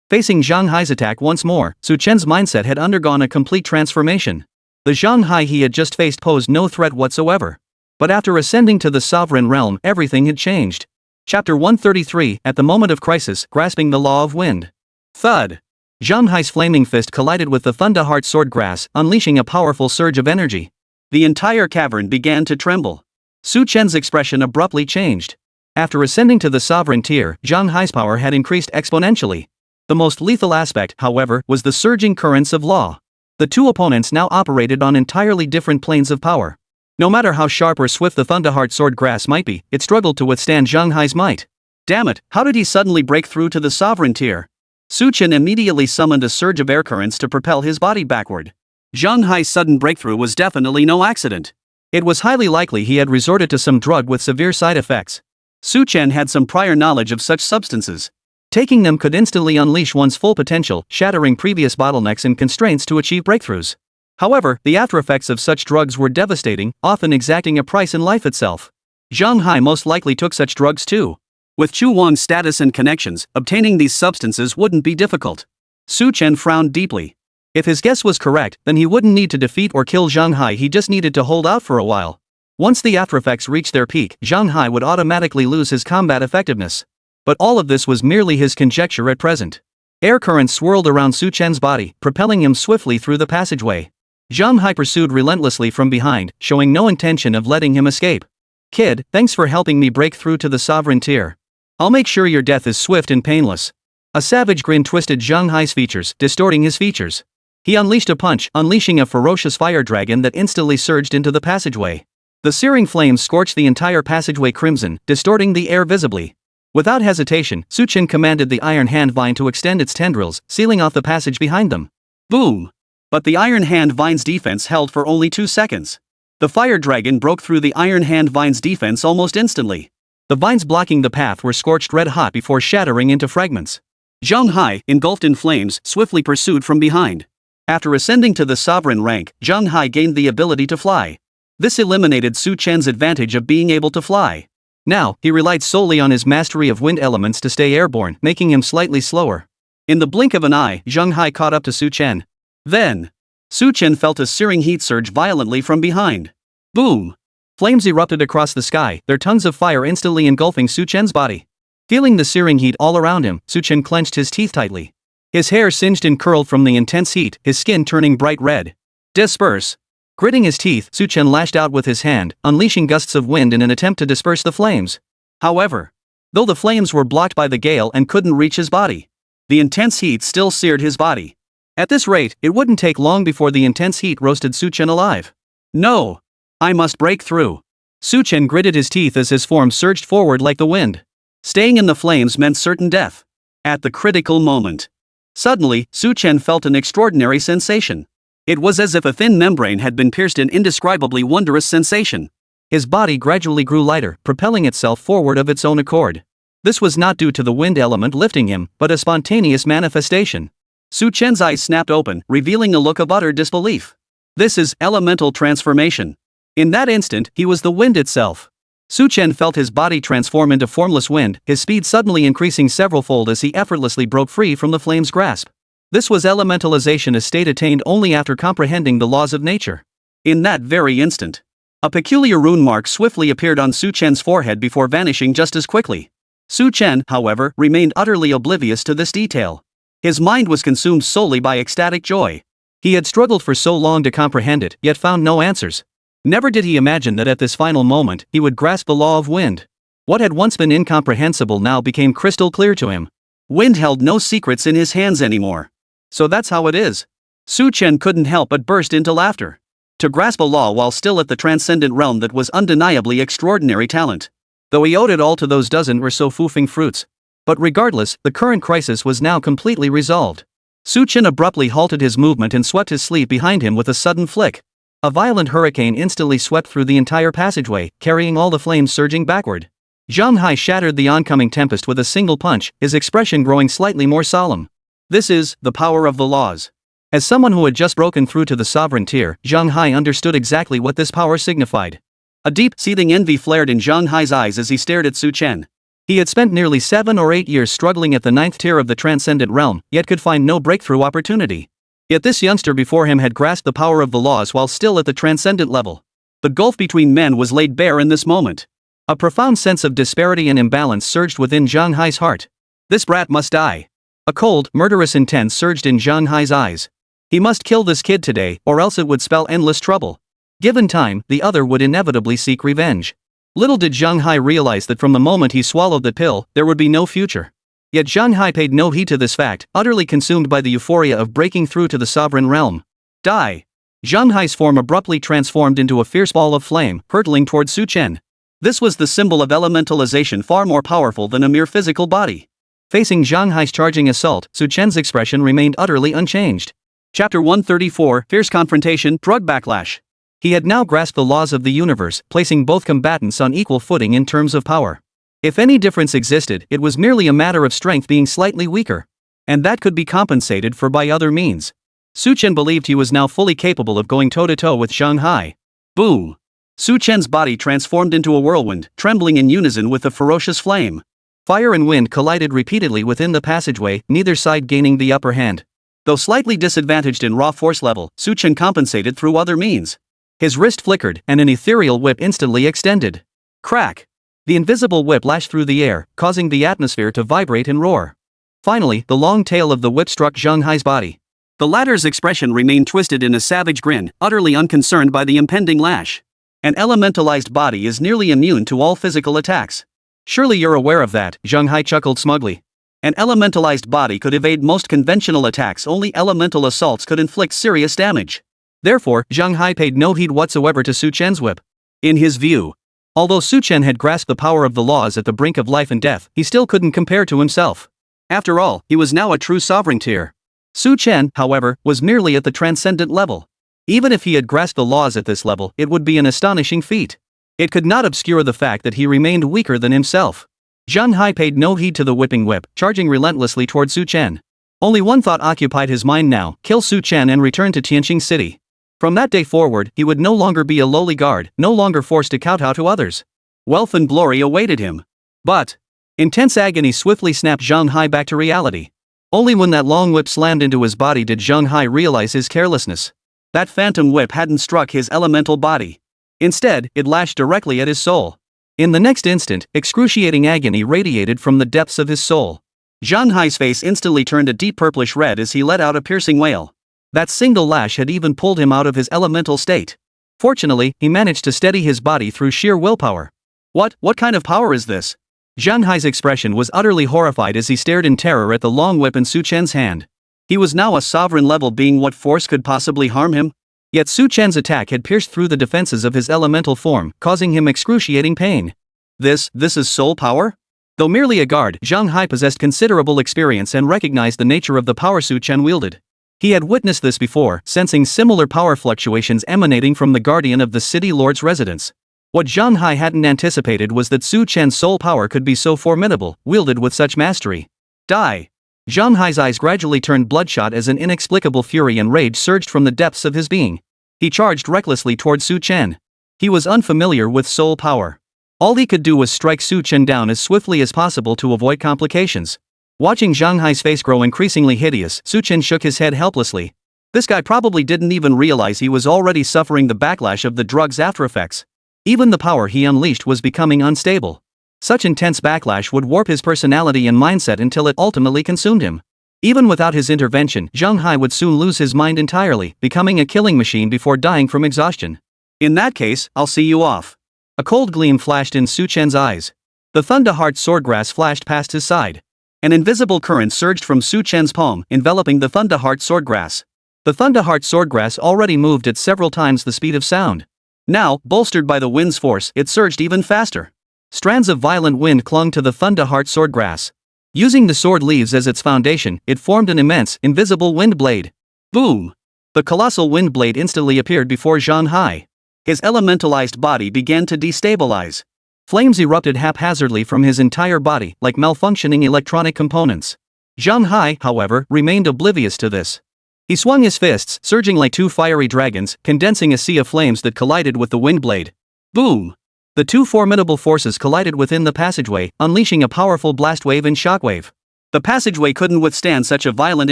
Facing Zhang Hai's attack once more, Su Chen's mindset had undergone a complete transformation. The Zhang Hai he had just faced posed no threat whatsoever. But after ascending to the sovereign realm, everything had changed. Chapter 133, at the moment of crisis, grasping the law of wind. Thud. Zhang Hai's flaming fist collided with the Thunderheart sword grass, unleashing a powerful surge of energy. The entire cavern began to tremble. Su Chen's expression abruptly changed. After ascending to the sovereign tier, Zhang Hai's power had increased exponentially. The most lethal aspect, however, was the surging currents of law. The two opponents now operated on entirely different planes of power. No matter how sharp or swift the Thunderheart sword grass might be, it struggled to withstand Zhang Hai's might. Damn it, how did he suddenly break through to the sovereign tier? Su Chen immediately summoned a surge of air currents to propel his body backward. Zhang Hai's sudden breakthrough was definitely no accident. It was highly likely he had resorted to some drug with severe side effects. Su Chen had some prior knowledge of such substances. Taking them could instantly unleash one's full potential, shattering previous bottlenecks and constraints to achieve breakthroughs. However, the aftereffects of such drugs were devastating, often exacting a price in life itself. Zhang Hai most likely took such drugs too. With Chu Wang's status and connections, obtaining these substances wouldn't be difficult. Su Chen frowned deeply. If his guess was correct, then he wouldn't need to defeat or kill Zhang Hai, he just needed to hold out for a while. Once the aftereffects reached their peak, Zhang Hai would automatically lose his combat effectiveness. But all of this was merely his conjecture at present. Air currents swirled around Su Chen's body, propelling him swiftly through the passageway. Zhang Hai pursued relentlessly from behind, showing no intention of letting him escape. Kid, thanks for helping me break through to the sovereign tier. I'll make sure your death is swift and painless. A savage grin twisted Zhang Hai's features, distorting his features. He unleashed a punch, unleashing a ferocious fire dragon that instantly surged into the passageway. The searing flames scorched the entire passageway crimson, distorting the air visibly. Without hesitation, Su Chen commanded the iron hand vine to extend its tendrils, sealing off the passage behind them. Boom! But the iron hand vine's defense held for only 2 seconds. The fire dragon broke through the iron hand vine's defense almost instantly. The vines blocking the path were scorched red hot before shattering into fragments. Zhang Hai, engulfed in flames, swiftly pursued from behind. After ascending to the sovereign rank, Zhang Hai gained the ability to fly. This eliminated Su Chen's advantage of being able to fly. Now, he relied solely on his mastery of wind elements to stay airborne, making him slightly slower. In the blink of an eye, Zheng Hai caught up to Su Chen. Then, Su Chen felt a searing heat surge violently from behind. Boom! Flames erupted across the sky, their tongues of fire instantly engulfing Su Chen's body. Feeling the searing heat all around him, Su Chen clenched his teeth tightly. His hair singed and curled from the intense heat, his skin turning bright red. Disperse! Gritting his teeth, Su Chen lashed out with his hand, unleashing gusts of wind in an attempt to disperse the flames. However, though the flames were blocked by the gale and couldn't reach his body, the intense heat still seared his body. At this rate, it wouldn't take long before the intense heat roasted Su Chen alive. No! I must break through. Su Chen gritted his teeth as his form surged forward like the wind. Staying in the flames meant certain death. At the critical moment, suddenly, Su Chen felt an extraordinary sensation. It was as if a thin membrane had been pierced, an indescribably wondrous sensation. His body gradually grew lighter, propelling itself forward of its own accord. This was not due to the wind element lifting him, but a spontaneous manifestation. Su Chen's eyes snapped open, revealing a look of utter disbelief. This is elemental transformation. In that instant, he was the wind itself. Su Chen felt his body transform into formless wind, his speed suddenly increasing several-fold as he effortlessly broke free from the flame's grasp. This was elementalization, a state attained only after comprehending the laws of nature. In that very instant, a peculiar rune mark swiftly appeared on Su Chen's forehead before vanishing just as quickly. Su Chen, however, remained utterly oblivious to this detail. His mind was consumed solely by ecstatic joy. He had struggled for so long to comprehend it, yet found no answers. Never did he imagine that at this final moment, he would grasp the law of wind. What had once been incomprehensible now became crystal clear to him. Wind held no secrets in his hands anymore. So that's how it is. Su Chen couldn't help but burst into laughter. To grasp a law while still at the transcendent realm, that was undeniably extraordinary talent. Though he owed it all to those dozen or so foofing fruits. But regardless, the current crisis was now completely resolved. Su Chen abruptly halted his movement and swept his sleeve behind him with a sudden flick. A violent hurricane instantly swept through the entire passageway, carrying all the flames surging backward. Zheng Hai shattered the oncoming tempest with a single punch, his expression growing slightly more solemn. This is the power of the laws. As someone who had just broken through to the sovereign tier, Zheng Hai understood exactly what this power signified. A deep, seething envy flared in Zheng Hai's eyes as he stared at Su Chen. He had spent nearly 7 or 8 years struggling at the 9th tier of the transcendent realm, yet could find no breakthrough opportunity. Yet this youngster before him had grasped the power of the laws while still at the transcendent level. The gulf between men was laid bare in this moment. A profound sense of disparity and imbalance surged within Zheng Hai's heart. This brat must die. A cold, murderous intent surged in Zheng Hai's eyes. He must kill this kid today, or else it would spell endless trouble. Given time, the other would inevitably seek revenge. Little did Zheng Hai realize that from the moment he swallowed the pill, there would be no future. Yet Zheng Hai paid no heed to this fact, utterly consumed by the euphoria of breaking through to the sovereign realm. Die! Zheng Hai's form abruptly transformed into a fierce ball of flame, hurtling toward Su Chen. This was the symbol of elementalization, far more powerful than a mere physical body. Facing Zheng Hai's charging assault, Su Chen's expression remained utterly unchanged. Chapter 134, Fierce Confrontation, Drug Backlash. He had now grasped the laws of the universe, placing both combatants on equal footing in terms of power. If any difference existed, it was merely a matter of strength being slightly weaker. And that could be compensated for by other means. Su Chen believed he was now fully capable of going toe-to-toe with Zheng Hai. Boom! Su Chen's body transformed into a whirlwind, trembling in unison with the ferocious flame. Fire and wind collided repeatedly within the passageway, neither side gaining the upper hand. Though slightly disadvantaged in raw force level, Su Chen compensated through other means. His wrist flickered, and an ethereal whip instantly extended. Crack! The invisible whip lashed through the air, causing the atmosphere to vibrate and roar. Finally, the long tail of the whip struck Zheng Hai's body. The latter's expression remained twisted in a savage grin, utterly unconcerned by the impending lash. An elementalized body is nearly immune to all physical attacks. Surely you're aware of that, Zheng Hai chuckled smugly. An elementalized body could evade most conventional attacks, only elemental assaults could inflict serious damage. Therefore, Zheng Hai paid no heed whatsoever to Su Chen's whip. In his view, although Su Chen had grasped the power of the laws at the brink of life and death, he still couldn't compare to himself. After all, he was now a true sovereign tier. Su Chen, however, was merely at the transcendent level. Even if he had grasped the laws at this level, it would be an astonishing feat. It could not obscure the fact that he remained weaker than himself. Zheng Hai paid no heed to the whipping whip, charging relentlessly toward Su Chen. Only one thought occupied his mind now: kill Su Chen and return to Tianqing City. From that day forward, he would no longer be a lowly guard, no longer forced to kowtow to others. Wealth and glory awaited him. But intense agony swiftly snapped Zhang Hai back to reality. Only when that long whip slammed into his body did Zhang Hai realize his carelessness. That phantom whip hadn't struck his elemental body. Instead, it lashed directly at his soul. In the next instant, excruciating agony radiated from the depths of his soul. Zhang Hai's face instantly turned a deep purplish red as he let out a piercing wail. That single lash had even pulled him out of his elemental state. Fortunately, he managed to steady his body through sheer willpower. What kind of power is this? Zhang Hai's expression was utterly horrified as he stared in terror at the long whip in Su Chen's hand. He was now a sovereign-level being. What force could possibly harm him? Yet Su Chen's attack had pierced through the defenses of his elemental form, causing him excruciating pain. This is soul power? Though merely a guard, Zhang Hai possessed considerable experience and recognized the nature of the power Su Chen wielded. He had witnessed this before, sensing similar power fluctuations emanating from the guardian of the city lord's residence. What Zhang Hai hadn't anticipated was that Su Chen's soul power could be so formidable, wielded with such mastery. Die! Zhang Hai's eyes gradually turned bloodshot as an inexplicable fury and rage surged from the depths of his being. He charged recklessly toward Su Chen. He was unfamiliar with soul power. All he could do was strike Su Chen down as swiftly as possible to avoid complications. Watching Zhang Hai's face grow increasingly hideous, Su Chen shook his head helplessly. This guy probably didn't even realize he was already suffering the backlash of the drug's aftereffects. Even the power he unleashed was becoming unstable. Such intense backlash would warp his personality and mindset until it ultimately consumed him. Even without his intervention, Zhang Hai would soon lose his mind entirely, becoming a killing machine before dying from exhaustion. In that case, I'll see you off. A cold gleam flashed in Su Chen's eyes. The Thunderheart swordgrass flashed past his side. An invisible current surged from Su Chen's palm, enveloping the Thunderheart swordgrass. The Thunderheart swordgrass already moved at several times the speed of sound. Now, bolstered by the wind's force, it surged even faster. Strands of violent wind clung to the Thunderheart swordgrass. Using the sword leaves as its foundation, it formed an immense, invisible wind blade. Boom! The colossal wind blade instantly appeared before Zhang Hai. His elementalized body began to destabilize. Flames erupted haphazardly from his entire body, like malfunctioning electronic components. Zhang Hai, however, remained oblivious to this. He swung his fists, surging like two fiery dragons, condensing a sea of flames that collided with the wind blade. Boom! The two formidable forces collided within the passageway, unleashing a powerful blast wave and shockwave. The passageway couldn't withstand such a violent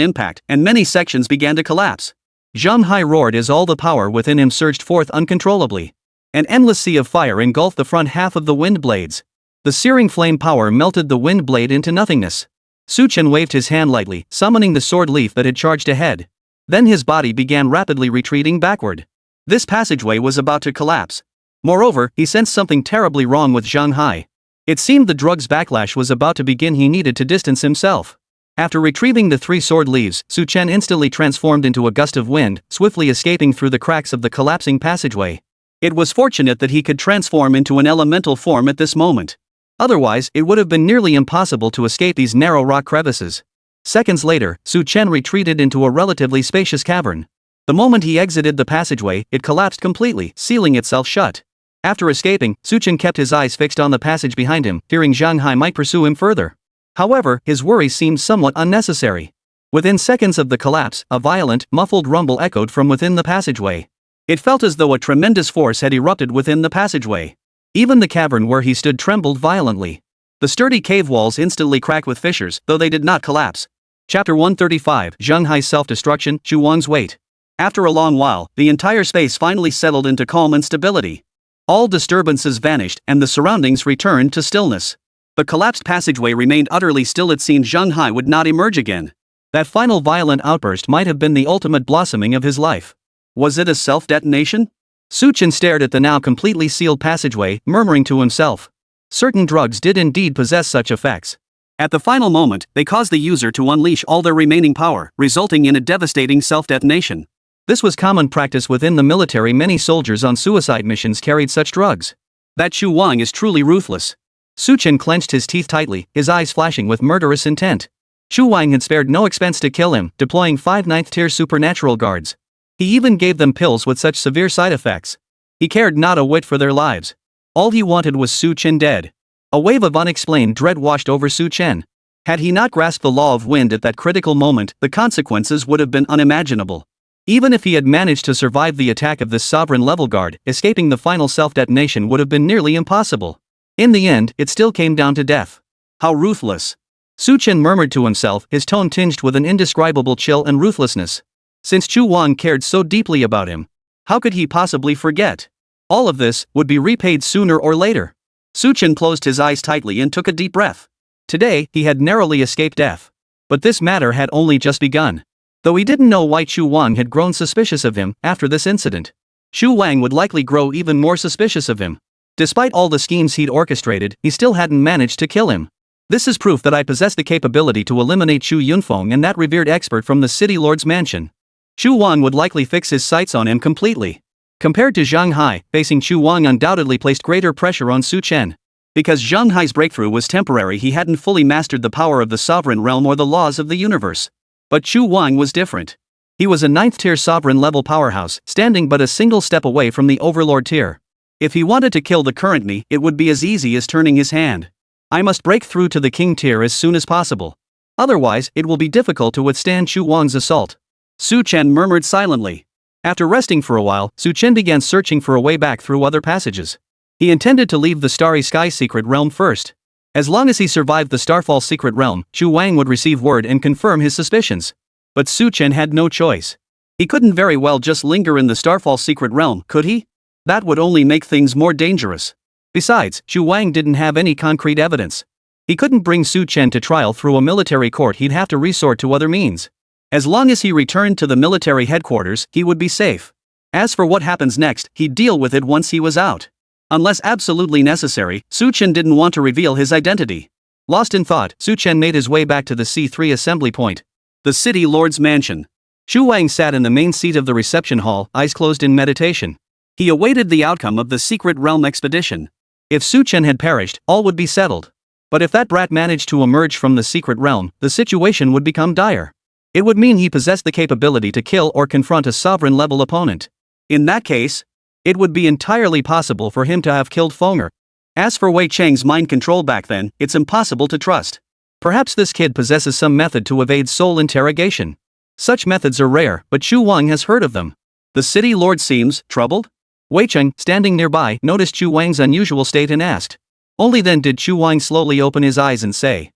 impact, and many sections began to collapse. Zhang Hai roared as all the power within him surged forth uncontrollably. An endless sea of fire engulfed the front half of the wind blades. The searing flame power melted the wind blade into nothingness. Su Chen waved his hand lightly, summoning the sword leaf that had charged ahead. Then his body began rapidly retreating backward. This passageway was about to collapse. Moreover, he sensed something terribly wrong with Zhang Hai. It seemed the drug's backlash was about to begin. He needed to distance himself. After retrieving the three sword leaves, Su Chen instantly transformed into a gust of wind, swiftly escaping through the cracks of the collapsing passageway. It was fortunate that he could transform into an elemental form at this moment. Otherwise, it would have been nearly impossible to escape these narrow rock crevices. Seconds later, Su Chen retreated into a relatively spacious cavern. The moment he exited the passageway, it collapsed completely, sealing itself shut. After escaping, Su Chen kept his eyes fixed on the passage behind him, fearing Zhang Hai might pursue him further. However, his worries seemed somewhat unnecessary. Within seconds of the collapse, a violent, muffled rumble echoed from within the passageway. It felt as though a tremendous force had erupted within the passageway. Even the cavern where he stood trembled violently. The sturdy cave walls instantly cracked with fissures, though they did not collapse. Chapter 135, Zhang Hai's Self-Destruction, Zhu Wang's Wait. After a long while, the entire space finally settled into calm and stability. All disturbances vanished, and the surroundings returned to stillness. The collapsed passageway remained utterly still. It seemed Zhang Hai would not emerge again. That final violent outburst might have been the ultimate blossoming of his life. Was it a self-detonation? Su Chen stared at the now completely sealed passageway, murmuring to himself. Certain drugs did indeed possess such effects. At the final moment, they caused the user to unleash all their remaining power, resulting in a devastating self-detonation. This was common practice within the military. Many soldiers on suicide missions carried such drugs. That Zhu Wang is truly ruthless. Su Chen clenched his teeth tightly, his eyes flashing with murderous intent. Zhu Wang had spared no expense to kill him, deploying 5 9th-tier supernatural guards. He even gave them pills with such severe side effects. He cared not a whit for their lives. All he wanted was Su Chen dead. A wave of unexplained dread washed over Su Chen. Had he not grasped the law of wind at that critical moment, the consequences would have been unimaginable. Even if he had managed to survive the attack of this sovereign-level guard, escaping the final self-detonation would have been nearly impossible. In the end, it still came down to death. How ruthless. Chen murmured to himself, his tone tinged with an indescribable chill and ruthlessness. Since Chu Wang cared so deeply about him, how could he possibly forget? All of this would be repaid sooner or later. Chen closed his eyes tightly and took a deep breath. Today, he had narrowly escaped death. But this matter had only just begun. Though he didn't know why Chu Wang had grown suspicious of him after this incident. Chu Wang would likely grow even more suspicious of him. Despite all the schemes he'd orchestrated, he still hadn't managed to kill him. This is proof that I possess the capability to eliminate Chu Yunfeng and that revered expert from the city lord's mansion. Chu Wang would likely fix his sights on him completely. Compared to Zhang Hai, facing Chu Wang undoubtedly placed greater pressure on Chen. Because Zhang Hai's breakthrough was temporary, he hadn't fully mastered the power of the sovereign realm or the laws of the universe. But Chu Wang was different. He was a 9th-tier sovereign-level powerhouse, standing but a single step away from the overlord tier. If he wanted to kill the current me, it would be as easy as turning his hand. I must break through to the king tier as soon as possible. Otherwise, it will be difficult to withstand Chu Wang's assault. Chen murmured silently. After resting for a while, Chen began searching for a way back through other passages. He intended to leave the Starry Sky secret realm first. As long as he survived the Starfall secret realm, Chu Wang would receive word and confirm his suspicions. But Chen had no choice. He couldn't very well just linger in the Starfall secret realm, could he? That would only make things more dangerous. Besides, Chu Wang didn't have any concrete evidence. He couldn't bring Chen to trial through a military court, he'd have to resort to other means. As long as he returned to the military headquarters, he would be safe. As for what happens next, he'd deal with it once he was out. Unless absolutely necessary, Chen didn't want to reveal his identity. Lost in thought, Chen made his way back to the C3 assembly point. The city lord's mansion. Chu Wang sat in the main seat of the reception hall, eyes closed in meditation. He awaited the outcome of the secret realm expedition. If Chen had perished, all would be settled. But if that brat managed to emerge from the secret realm, the situation would become dire. It would mean he possessed the capability to kill or confront a sovereign-level opponent. In that case, it would be entirely possible for him to have killed Fenger. As for Wei Cheng's mind control back then, it's impossible to trust. Perhaps this kid possesses some method to evade soul interrogation. Such methods are rare, but Chu Wang has heard of them. The city lord seems troubled? Wei Cheng, standing nearby, noticed Chu Wang's unusual state and asked. Only then did Chu Wang slowly open his eyes and say,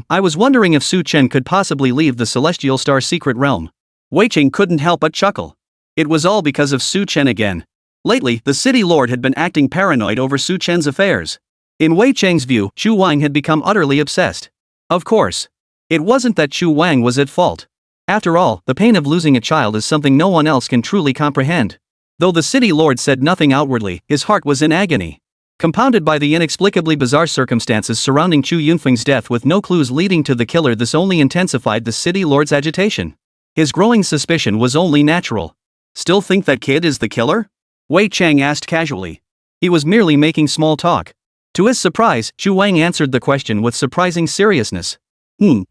I was wondering if Chen could possibly leave the Celestial Star secret realm. Wei Cheng couldn't help but chuckle. It was all because of Chen again. Lately, the city lord had been acting paranoid over Chen's affairs. In Wei Cheng's view, Chu Wang had become utterly obsessed. Of course. It wasn't that Chu Wang was at fault. After all, the pain of losing a child is something no one else can truly comprehend. Though the city lord said nothing outwardly, his heart was in agony. Compounded by the inexplicably bizarre circumstances surrounding Chu Yunfeng's death with no clues leading to the killer, this only intensified the city lord's agitation. His growing suspicion was only natural. Still think that kid is the killer? Wei Cheng asked casually. He was merely making small talk. To his surprise, Chu Wang answered the question with surprising seriousness.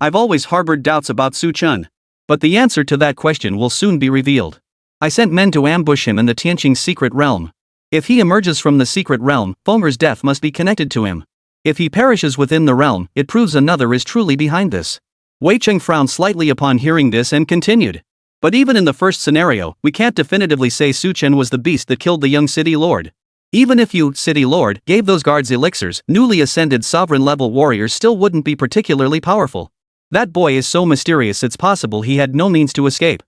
I've always harbored doubts about Chen. But the answer to that question will soon be revealed. I sent men to ambush him in the Tianqing secret realm. If he emerges from the secret realm, Fenger's death must be connected to him. If he perishes within the realm, it proves another is truly behind this. Wei Cheng frowned slightly upon hearing this and continued. But even in the first scenario, we can't definitively say Chen was the beast that killed the young city lord. Even if you, city lord, gave those guards elixirs, newly ascended sovereign-level warriors still wouldn't be particularly powerful. That boy is so mysterious it's possible he had no means to escape.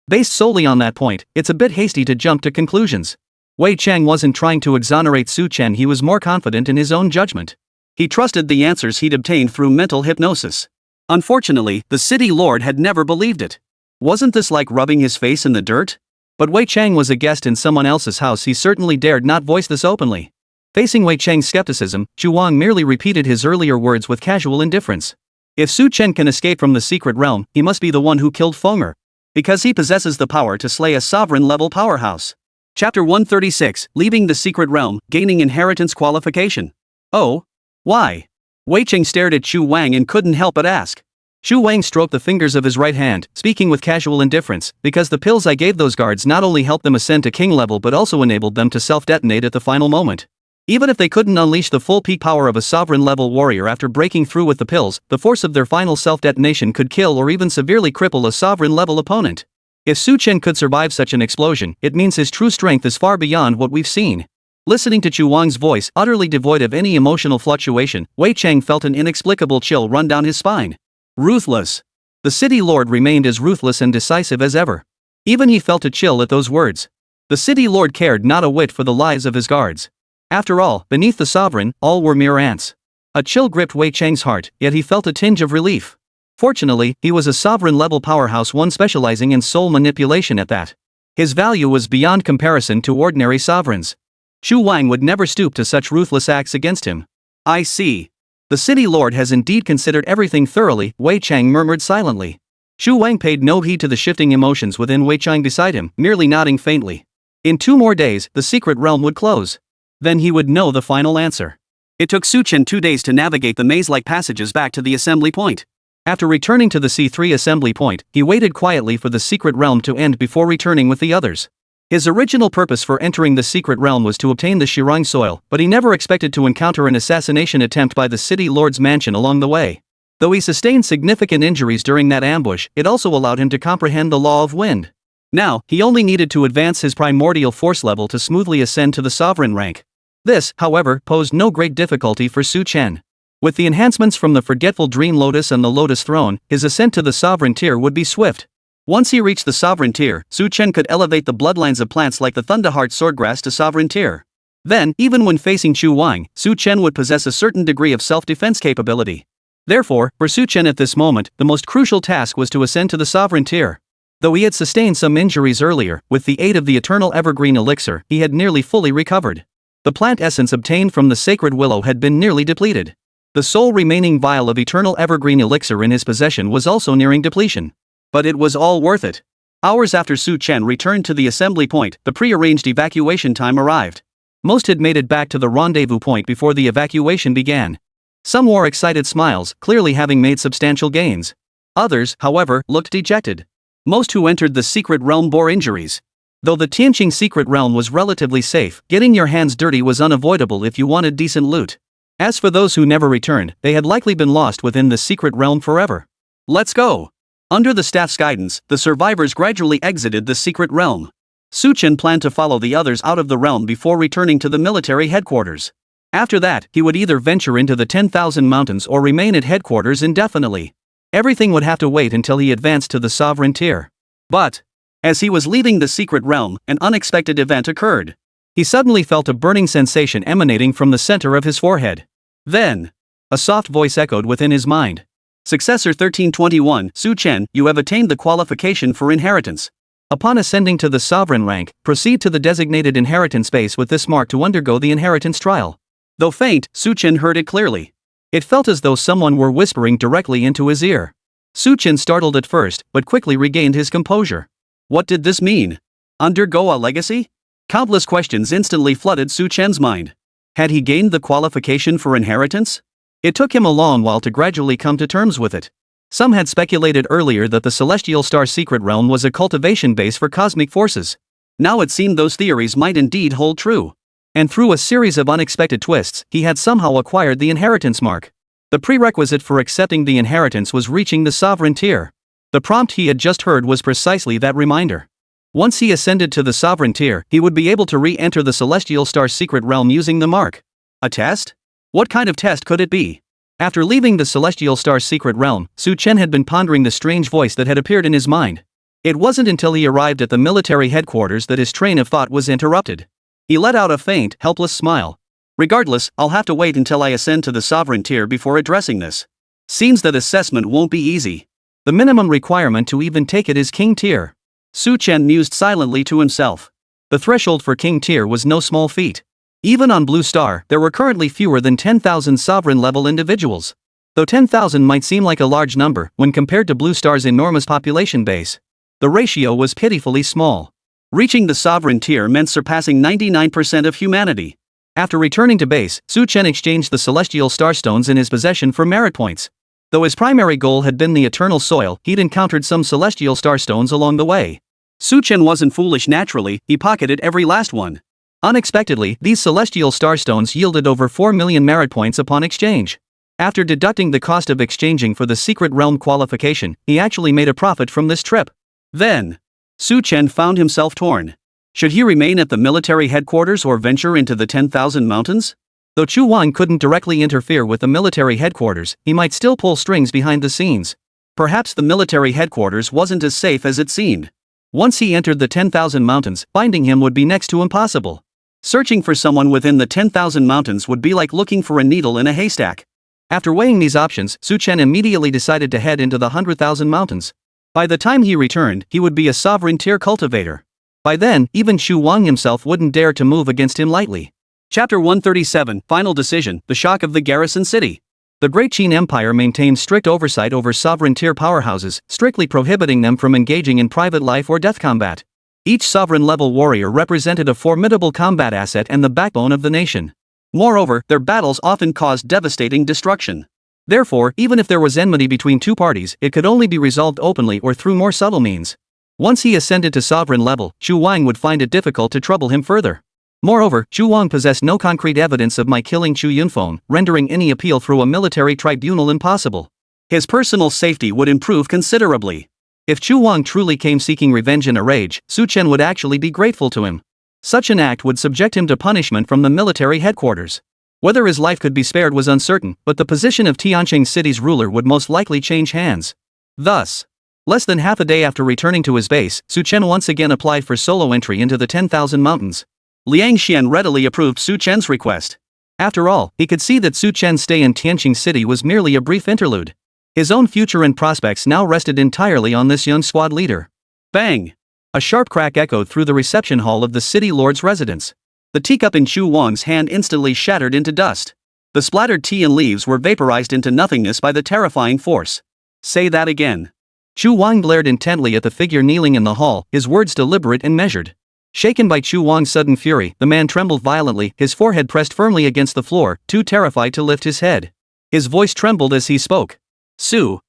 Based solely on that point, it's a bit hasty to jump to conclusions. Wei Cheng wasn't trying to exonerate Chen, he was more confident in his own judgment. He trusted the answers he'd obtained through mental hypnosis. Unfortunately, the city lord had never believed it. Wasn't this like rubbing his face in the dirt? But Wei Cheng was a guest in someone else's house, he certainly dared not voice this openly. Facing Wei Cheng's skepticism, Chu Wang merely repeated his earlier words with casual indifference. If Chen can escape from the secret realm, he must be the one who killed Fenger. Because he possesses the power to slay a sovereign-level powerhouse. Chapter 136, Leaving the Secret Realm, Gaining Inheritance Qualification. Oh? Why? Wei Cheng stared at Chu Wang and couldn't help but ask. Chu Wang stroked the fingers of his right hand, speaking with casual indifference, because the pills I gave those guards not only helped them ascend to king level but also enabled them to self-detonate at the final moment. Even if they couldn't unleash the full peak power of a sovereign-level warrior after breaking through with the pills, the force of their final self-detonation could kill or even severely cripple a sovereign-level opponent. If Su Chen could survive such an explosion, it means his true strength is far beyond what we've seen. Listening to Chu Wang's voice, utterly devoid of any emotional fluctuation, Wei Chang felt an inexplicable chill run down his spine. Ruthless. The city lord remained as ruthless and decisive as ever. Even he felt a chill at those words. The city lord cared not a whit for the lives of his guards. After all, beneath the sovereign, all were mere ants. A chill gripped Wei Chang's heart, yet he felt a tinge of relief. Fortunately, he was a sovereign-level powerhouse, one specializing in soul manipulation at that. His value was beyond comparison to ordinary sovereigns. Chu Wang would never stoop to such ruthless acts against him. I see. The city lord has indeed considered everything thoroughly, Wei Chang murmured silently. Chu Wang paid no heed to the shifting emotions within Wei Chang beside him, merely nodding faintly. In 2 more days, the secret realm would close. Then he would know the final answer. It took Su Chen 2 days to navigate the maze-like passages back to the assembly point. After returning to the C3 assembly point, he waited quietly for the secret realm to end before returning with the others. His original purpose for entering the secret realm was to obtain the Shirang soil, but he never expected to encounter an assassination attempt by the city lord's mansion along the way. Though he sustained significant injuries during that ambush, it also allowed him to comprehend the law of wind. Now, he only needed to advance his primordial force level to smoothly ascend to the sovereign rank. This, however, posed no great difficulty for Su Chen. With the enhancements from the Forgetful Dream Lotus and the Lotus Throne, his ascent to the sovereign tier would be swift. Once he reached the sovereign tier, Su Chen could elevate the bloodlines of plants like the Thunderheart swordgrass to sovereign tier. Then, even when facing Chu Wang, Su Chen would possess a certain degree of self-defense capability. Therefore, for Su Chen at this moment, the most crucial task was to ascend to the sovereign tier. Though he had sustained some injuries earlier, with the aid of the Eternal Evergreen Elixir, he had nearly fully recovered. The plant essence obtained from the Sacred Willow had been nearly depleted. The sole remaining vial of Eternal Evergreen Elixir in his possession was also nearing depletion. But it was all worth it. Hours after Su Chen returned to the assembly point, the pre-arranged evacuation time arrived. Most had made it back to the rendezvous point before the evacuation began. Some wore excited smiles, clearly having made substantial gains. Others, however, looked dejected. Most who entered the secret realm bore injuries. Though the Tianqing secret realm was relatively safe, getting your hands dirty was unavoidable if you wanted decent loot. As for those who never returned, they had likely been lost within the secret realm forever. Let's go! Under the staff's guidance, the survivors gradually exited the secret realm. Su Chen planned to follow the others out of the realm before returning to the military headquarters. After that, he would either venture into the 10,000 mountains or remain at headquarters indefinitely. Everything would have to wait until he advanced to the sovereign tier. But, as he was leaving the secret realm, an unexpected event occurred. He suddenly felt a burning sensation emanating from the center of his forehead. Then, a soft voice echoed within his mind. Successor 1321, Su Chen, you have attained the qualification for inheritance. Upon ascending to the sovereign rank, proceed to the designated inheritance base with this mark to undergo the inheritance trial. Though faint, Su Chen heard it clearly. It felt as though someone were whispering directly into his ear. Su Chen startled at first, but quickly regained his composure. What did this mean? Undergo a legacy? Countless questions instantly flooded Su Chen's mind. Had he gained the qualification for inheritance? It took him a long while to gradually come to terms with it. Some had speculated earlier that the Celestial Star Secret Realm was a cultivation base for cosmic forces. Now it seemed those theories might indeed hold true. And through a series of unexpected twists, he had somehow acquired the inheritance mark. The prerequisite for accepting the inheritance was reaching the sovereign tier. The prompt he had just heard was precisely that reminder. Once he ascended to the sovereign tier, he would be able to re-enter the Celestial Star Secret Realm using the mark. A test? What kind of test could it be? After leaving the Celestial Star Secret Realm, Su Chen had been pondering the strange voice that had appeared in his mind. It wasn't until he arrived at the military headquarters that his train of thought was interrupted. He let out a faint, helpless smile. Regardless, I'll have to wait until I ascend to the sovereign tier before addressing this. Seems that assessment won't be easy. The minimum requirement to even take it is King tier. Su Chen mused silently to himself. The threshold for King tier was no small feat. Even on Blue Star, there were currently fewer than 10,000 sovereign-level individuals. Though 10,000 might seem like a large number when compared to Blue Star's enormous population base, the ratio was pitifully small. Reaching the sovereign tier meant surpassing 99% of humanity. After returning to base, Su Chen exchanged the celestial starstones in his possession for merit points. Though his primary goal had been the eternal soil, he'd encountered some celestial starstones along the way. Su Chen wasn't foolish naturally, he pocketed every last one. Unexpectedly, these celestial starstones yielded over 4 million merit points upon exchange. After deducting the cost of exchanging for the secret realm qualification, he actually made a profit from this trip. Then, Su Chen found himself torn. Should he remain at the military headquarters or venture into the 10,000 mountains? Though Chu Wang couldn't directly interfere with the military headquarters, he might still pull strings behind the scenes. Perhaps the military headquarters wasn't as safe as it seemed. Once he entered the 10,000 mountains, finding him would be next to impossible. Searching for someone within the 10,000 mountains would be like looking for a needle in a haystack. After weighing these options, Su Chen immediately decided to head into the 100,000 mountains. By the time he returned, he would be a sovereign tier cultivator. By then, even Chu Wang himself wouldn't dare to move against him lightly. Chapter 137, Final Decision, The Shock of the Garrison City. The Great Qin Empire maintained strict oversight over sovereign tier powerhouses, strictly prohibiting them from engaging in private life or death combat. Each sovereign-level warrior represented a formidable combat asset and the backbone of the nation. Moreover, their battles often caused devastating destruction. Therefore, even if there was enmity between two parties, it could only be resolved openly or through more subtle means. Once he ascended to sovereign level, Chu Wang would find it difficult to trouble him further. Moreover, Chu Wang possessed no concrete evidence of my killing Chu Yunfeng, rendering any appeal through a military tribunal impossible. His personal safety would improve considerably. If Chu Wang truly came seeking revenge in a rage, Su Chen would actually be grateful to him. Such an act would subject him to punishment from the military headquarters. Whether his life could be spared was uncertain, but the position of Tianqing City's ruler would most likely change hands. Thus, less than half a day after returning to his base, Su Chen once again applied for solo entry into the 10,000 mountains. Liang Xian readily approved Su Chen's request. After all, he could see that Su Chen's stay in Tianqing City was merely a brief interlude. His own future and prospects now rested entirely on this young squad leader. Bang! A sharp crack echoed through the reception hall of the city lord's residence. The teacup in Chu Wang's hand instantly shattered into dust. The splattered tea and leaves were vaporized into nothingness by the terrifying force. Say that again. Chu Wang glared intently at the figure kneeling in the hall, his words deliberate and measured. Shaken by Chu Wang's sudden fury, the man trembled violently, his forehead pressed firmly against the floor, too terrified to lift his head. His voice trembled as he spoke. Su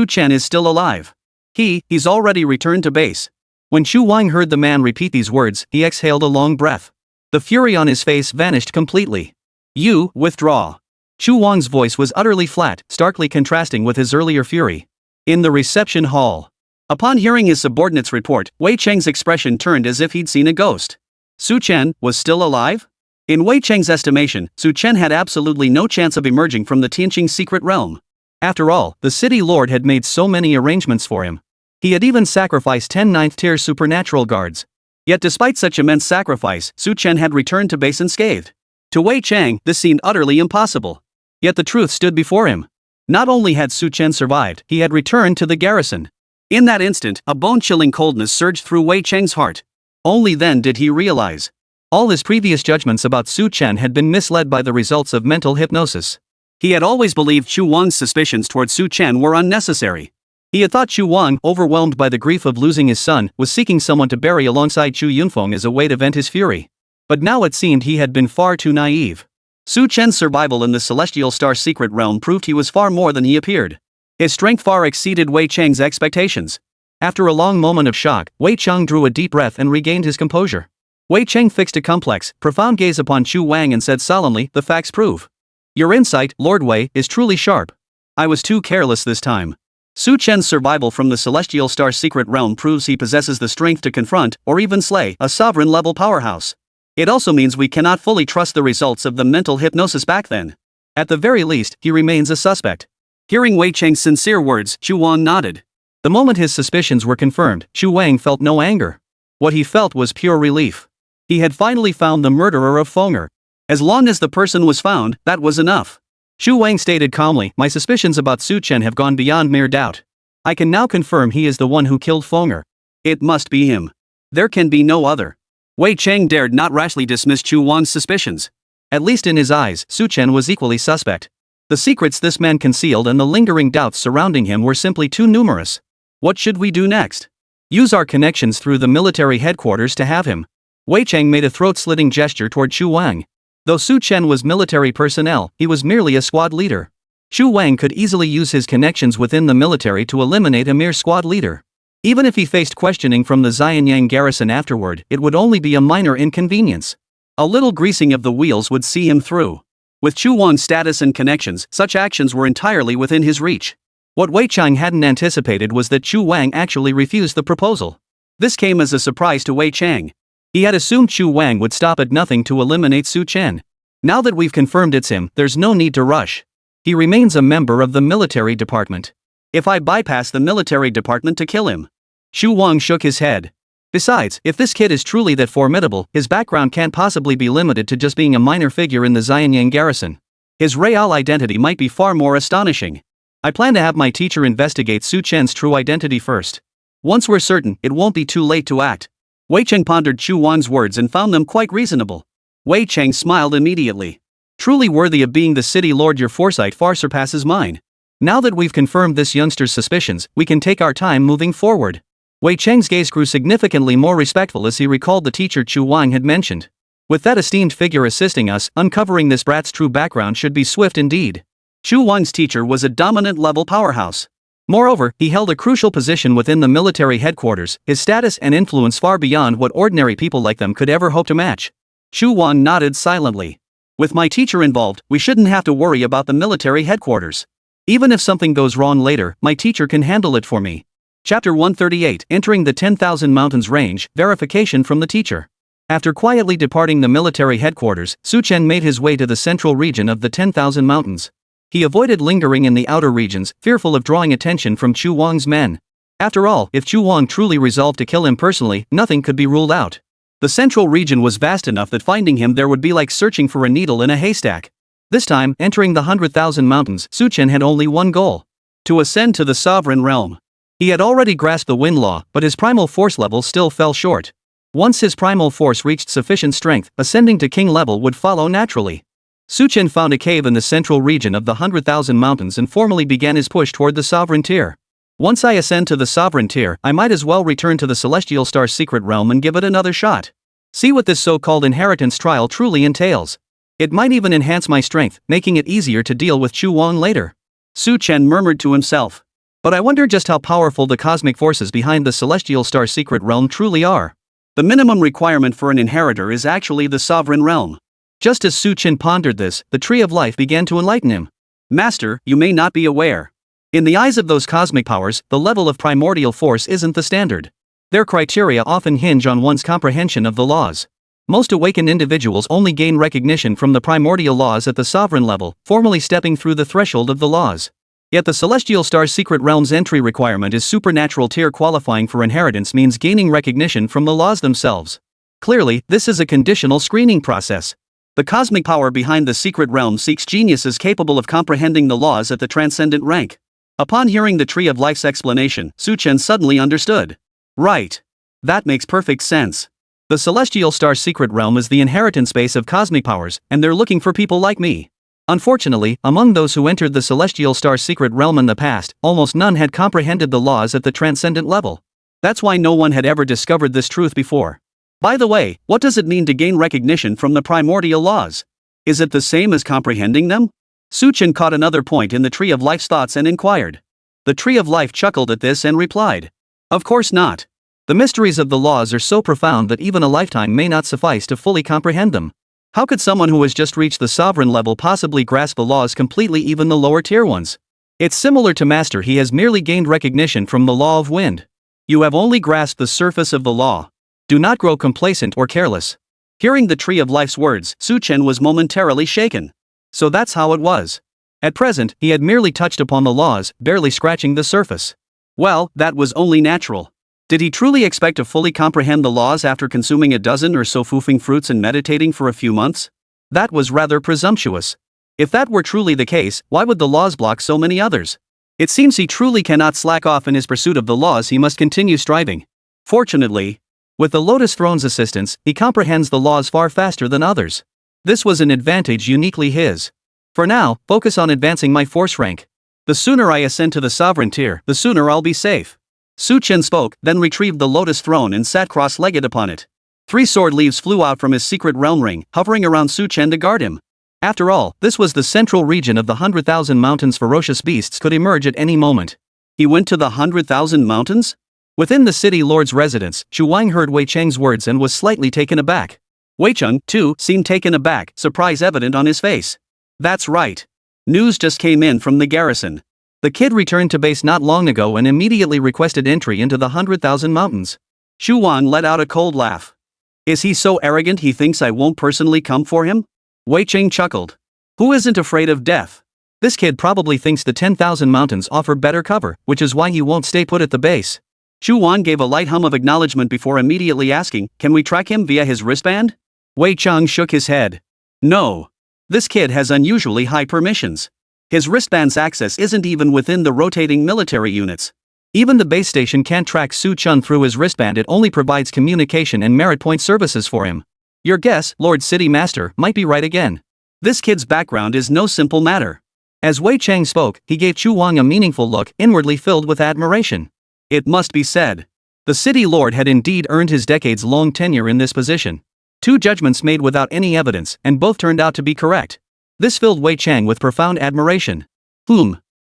Chen is still alive. He's already returned to base. When Chu Wang heard the man repeat these words, he exhaled a long breath. The fury on his face vanished completely. You withdraw. Chu Wang's voice was utterly flat, starkly contrasting with his earlier fury. In the reception hall. Upon hearing his subordinate's report, Wei Cheng's expression turned as if he'd seen a ghost. Su Chen was still alive? In Wei Cheng's estimation, Su Chen had absolutely no chance of emerging from the Tianqing secret realm. After all, the city lord had made so many arrangements for him. He had even sacrificed 10 ninth-tier supernatural guards. Yet despite such immense sacrifice, Su Chen had returned to base unscathed. To Wei Cheng, this seemed utterly impossible. Yet the truth stood before him. Not only had Su Chen survived, he had returned to the garrison. In that instant, a bone-chilling coldness surged through Wei Cheng's heart. Only then did he realize. All his previous judgments about Su Chen had been misled by the results of mental hypnosis. He had always believed Chu Wang's suspicions toward Su Chen were unnecessary. He had thought Chu Wang, overwhelmed by the grief of losing his son, was seeking someone to bury alongside Chu Yunfeng as a way to vent his fury. But now it seemed he had been far too naive. Su Chen's survival in the Celestial Star secret realm proved he was far more than he appeared. His strength far exceeded Wei Cheng's expectations. After a long moment of shock, Wei Cheng drew a deep breath and regained his composure. Wei Cheng fixed a complex, profound gaze upon Chu Wang and said solemnly, "The facts prove. Your insight, Lord Wei, is truly sharp. I was too careless this time." Su Chen's survival from the Celestial Star secret realm proves he possesses the strength to confront, or even slay, a sovereign-level powerhouse. It also means we cannot fully trust the results of the mental hypnosis back then. At the very least, he remains a suspect. Hearing Wei Cheng's sincere words, Chu Wang nodded. The moment his suspicions were confirmed, Chu Wang felt no anger. What he felt was pure relief. He had finally found the murderer of Fenger. As long as the person was found, that was enough. Chu Wang stated calmly, "My suspicions about Su Chen have gone beyond mere doubt. I can now confirm he is the one who killed Fenger. It must be him. There can be no other." Wei Cheng dared not rashly dismiss Chu Wang's suspicions. At least in his eyes, Su Chen was equally suspect. The secrets this man concealed and the lingering doubts surrounding him were simply too numerous. What should we do next? Use our connections through the military headquarters to have him. Wei Cheng made a throat-slitting gesture toward Chu Wang. Though Su Chen was military personnel, he was merely a squad leader. Chu Wang could easily use his connections within the military to eliminate a mere squad leader. Even if he faced questioning from the Xianyang garrison afterward, it would only be a minor inconvenience. A little greasing of the wheels would see him through. With Chu Wang's status and connections, such actions were entirely within his reach. What Wei Cheng hadn't anticipated was that Chu Wang actually refused the proposal. This came as a surprise to Wei Chang. He had assumed Chu Wang would stop at nothing to eliminate Su Chen. Now that we've confirmed it's him, there's no need to rush. He remains a member of the military department. If I bypass the military department to kill him? Chu Wang shook his head. Besides, if this kid is truly that formidable, his background can't possibly be limited to just being a minor figure in the Xianyang garrison. His real identity might be far more astonishing. I plan to have my teacher investigate Su Chen's true identity first. Once we're certain, it won't be too late to act. Wei Chang pondered Chu Wang's words and found them quite reasonable. Wei Chang smiled immediately. Truly worthy of being the city lord, your foresight far surpasses mine. Now that we've confirmed this youngster's suspicions, we can take our time moving forward. Wei Chang's gaze grew significantly more respectful as he recalled the teacher Chu Wang had mentioned. With that esteemed figure assisting us, uncovering this brat's true background should be swift indeed. Chu Wang's teacher was a dominant level powerhouse. Moreover, he held a crucial position within the military headquarters, his status and influence far beyond what ordinary people like them could ever hope to match. Chu Wang nodded silently. With my teacher involved, we shouldn't have to worry about the military headquarters. Even if something goes wrong later, my teacher can handle it for me. Chapter 138, Entering the 10,000 Mountains Range, Verification from the Teacher. After quietly departing the military headquarters, Su Chen made his way to the central region of the 10,000 Mountains. He avoided lingering in the outer regions, fearful of drawing attention from Chu Wang's men. After all, if Chu Wang truly resolved to kill him personally, nothing could be ruled out. The central region was vast enough that finding him there would be like searching for a needle in a haystack. This time, entering the 100,000 Mountains, Su Chen had only one goal: to ascend to the sovereign realm. He had already grasped the wind law, but his primal force level still fell short. Once his primal force reached sufficient strength, ascending to king level would follow naturally. Su Chen found a cave in the central region of the 100,000 Mountains and formally began his push toward the sovereign tier. Once I ascend to the sovereign tier, I might as well return to the Celestial Star's secret realm and give it another shot. See what this so-called inheritance trial truly entails. It might even enhance my strength, making it easier to deal with Chu Wang later. Su Chen murmured to himself. But I wonder just how powerful the cosmic forces behind the Celestial Star's secret realm truly are. The minimum requirement for an inheritor is actually the sovereign realm. Just as Su Chen pondered this, the Tree of Life began to enlighten him. Master, you may not be aware. In the eyes of those cosmic powers, the level of primordial force isn't the standard. Their criteria often hinge on one's comprehension of the laws. Most awakened individuals only gain recognition from the primordial laws at the sovereign level, formally stepping through the threshold of the laws. Yet the Celestial Star's secret realm's entry requirement is supernatural tier. Qualifying for inheritance means gaining recognition from the laws themselves. Clearly, this is a conditional screening process. The cosmic power behind the secret realm seeks geniuses capable of comprehending the laws at the transcendent rank. Upon hearing the Tree of Life's explanation, Su Chen suddenly understood. Right. That makes perfect sense. The Celestial Star's secret realm is the inheritance base of cosmic powers, and they're looking for people like me. Unfortunately, among those who entered the Celestial Star's secret realm in the past, almost none had comprehended the laws at the transcendent level. That's why no one had ever discovered this truth before. By the way, what does it mean to gain recognition from the primordial laws? Is it the same as comprehending them? Su Chen caught another point in the Tree of Life's thoughts and inquired. The Tree of Life chuckled at this and replied. Of course not. The mysteries of the laws are so profound that even a lifetime may not suffice to fully comprehend them. How could someone who has just reached the sovereign level possibly grasp the laws completely, even the lower tier ones? It's similar to Master, he has merely gained recognition from the law of wind. You have only grasped the surface of the law. Do not grow complacent or careless. Hearing the Tree of Life's words, Su Chen was momentarily shaken. So that's how it was. At present, he had merely touched upon the laws, barely scratching the surface. Well, that was only natural. Did he truly expect to fully comprehend the laws after consuming a dozen or so foofing fruits and meditating for a few months? That was rather presumptuous. If that were truly the case, why would the laws block so many others? It seems he truly cannot slack off in his pursuit of the laws. He must continue striving. Fortunately, with the Lotus Throne's assistance, he comprehends the laws far faster than others. This was an advantage uniquely his. For now, focus on advancing my force rank. The sooner I ascend to the sovereign tier, the sooner I'll be safe. Su Chen spoke, then retrieved the Lotus Throne and sat cross-legged upon it. 3 sword leaves flew out from his secret realm ring, hovering around Su Chen to guard him. After all, this was the central region of the 100,000 Mountains. Ferocious beasts could emerge at any moment. He went to the 100,000 Mountains? Within the city lord's residence, Chu Wang heard Wei Chang's words and was slightly taken aback. Wei Chang, too, seemed taken aback, surprise evident on his face. That's right. News just came in from the garrison. The kid returned to base not long ago and immediately requested entry into the 100,000 Mountains. Shu Wang let out a cold laugh. Is he so arrogant he thinks I won't personally come for him? Wei Cheng chuckled. Who isn't afraid of death? This kid probably thinks the 10,000 mountains offer better cover, which is why he won't stay put at the base. Shu Wang gave a light hum of acknowledgement before immediately asking, can we track him via his wristband? Wei Cheng shook his head. No. This kid has unusually high permissions. His wristband's access isn't even within the rotating military units. Even the base station can't track Su Chen through his wristband, it only provides communication and merit point services for him. Your guess, Lord City Master, might be right again. This kid's background is no simple matter. As Wei Cheng spoke, he gave Shu Wang a meaningful look, inwardly filled with admiration. It must be said. The city lord had indeed earned his decades-long tenure in this position. 2 judgments made without any evidence, and both turned out to be correct. This filled Wei Cheng with profound admiration.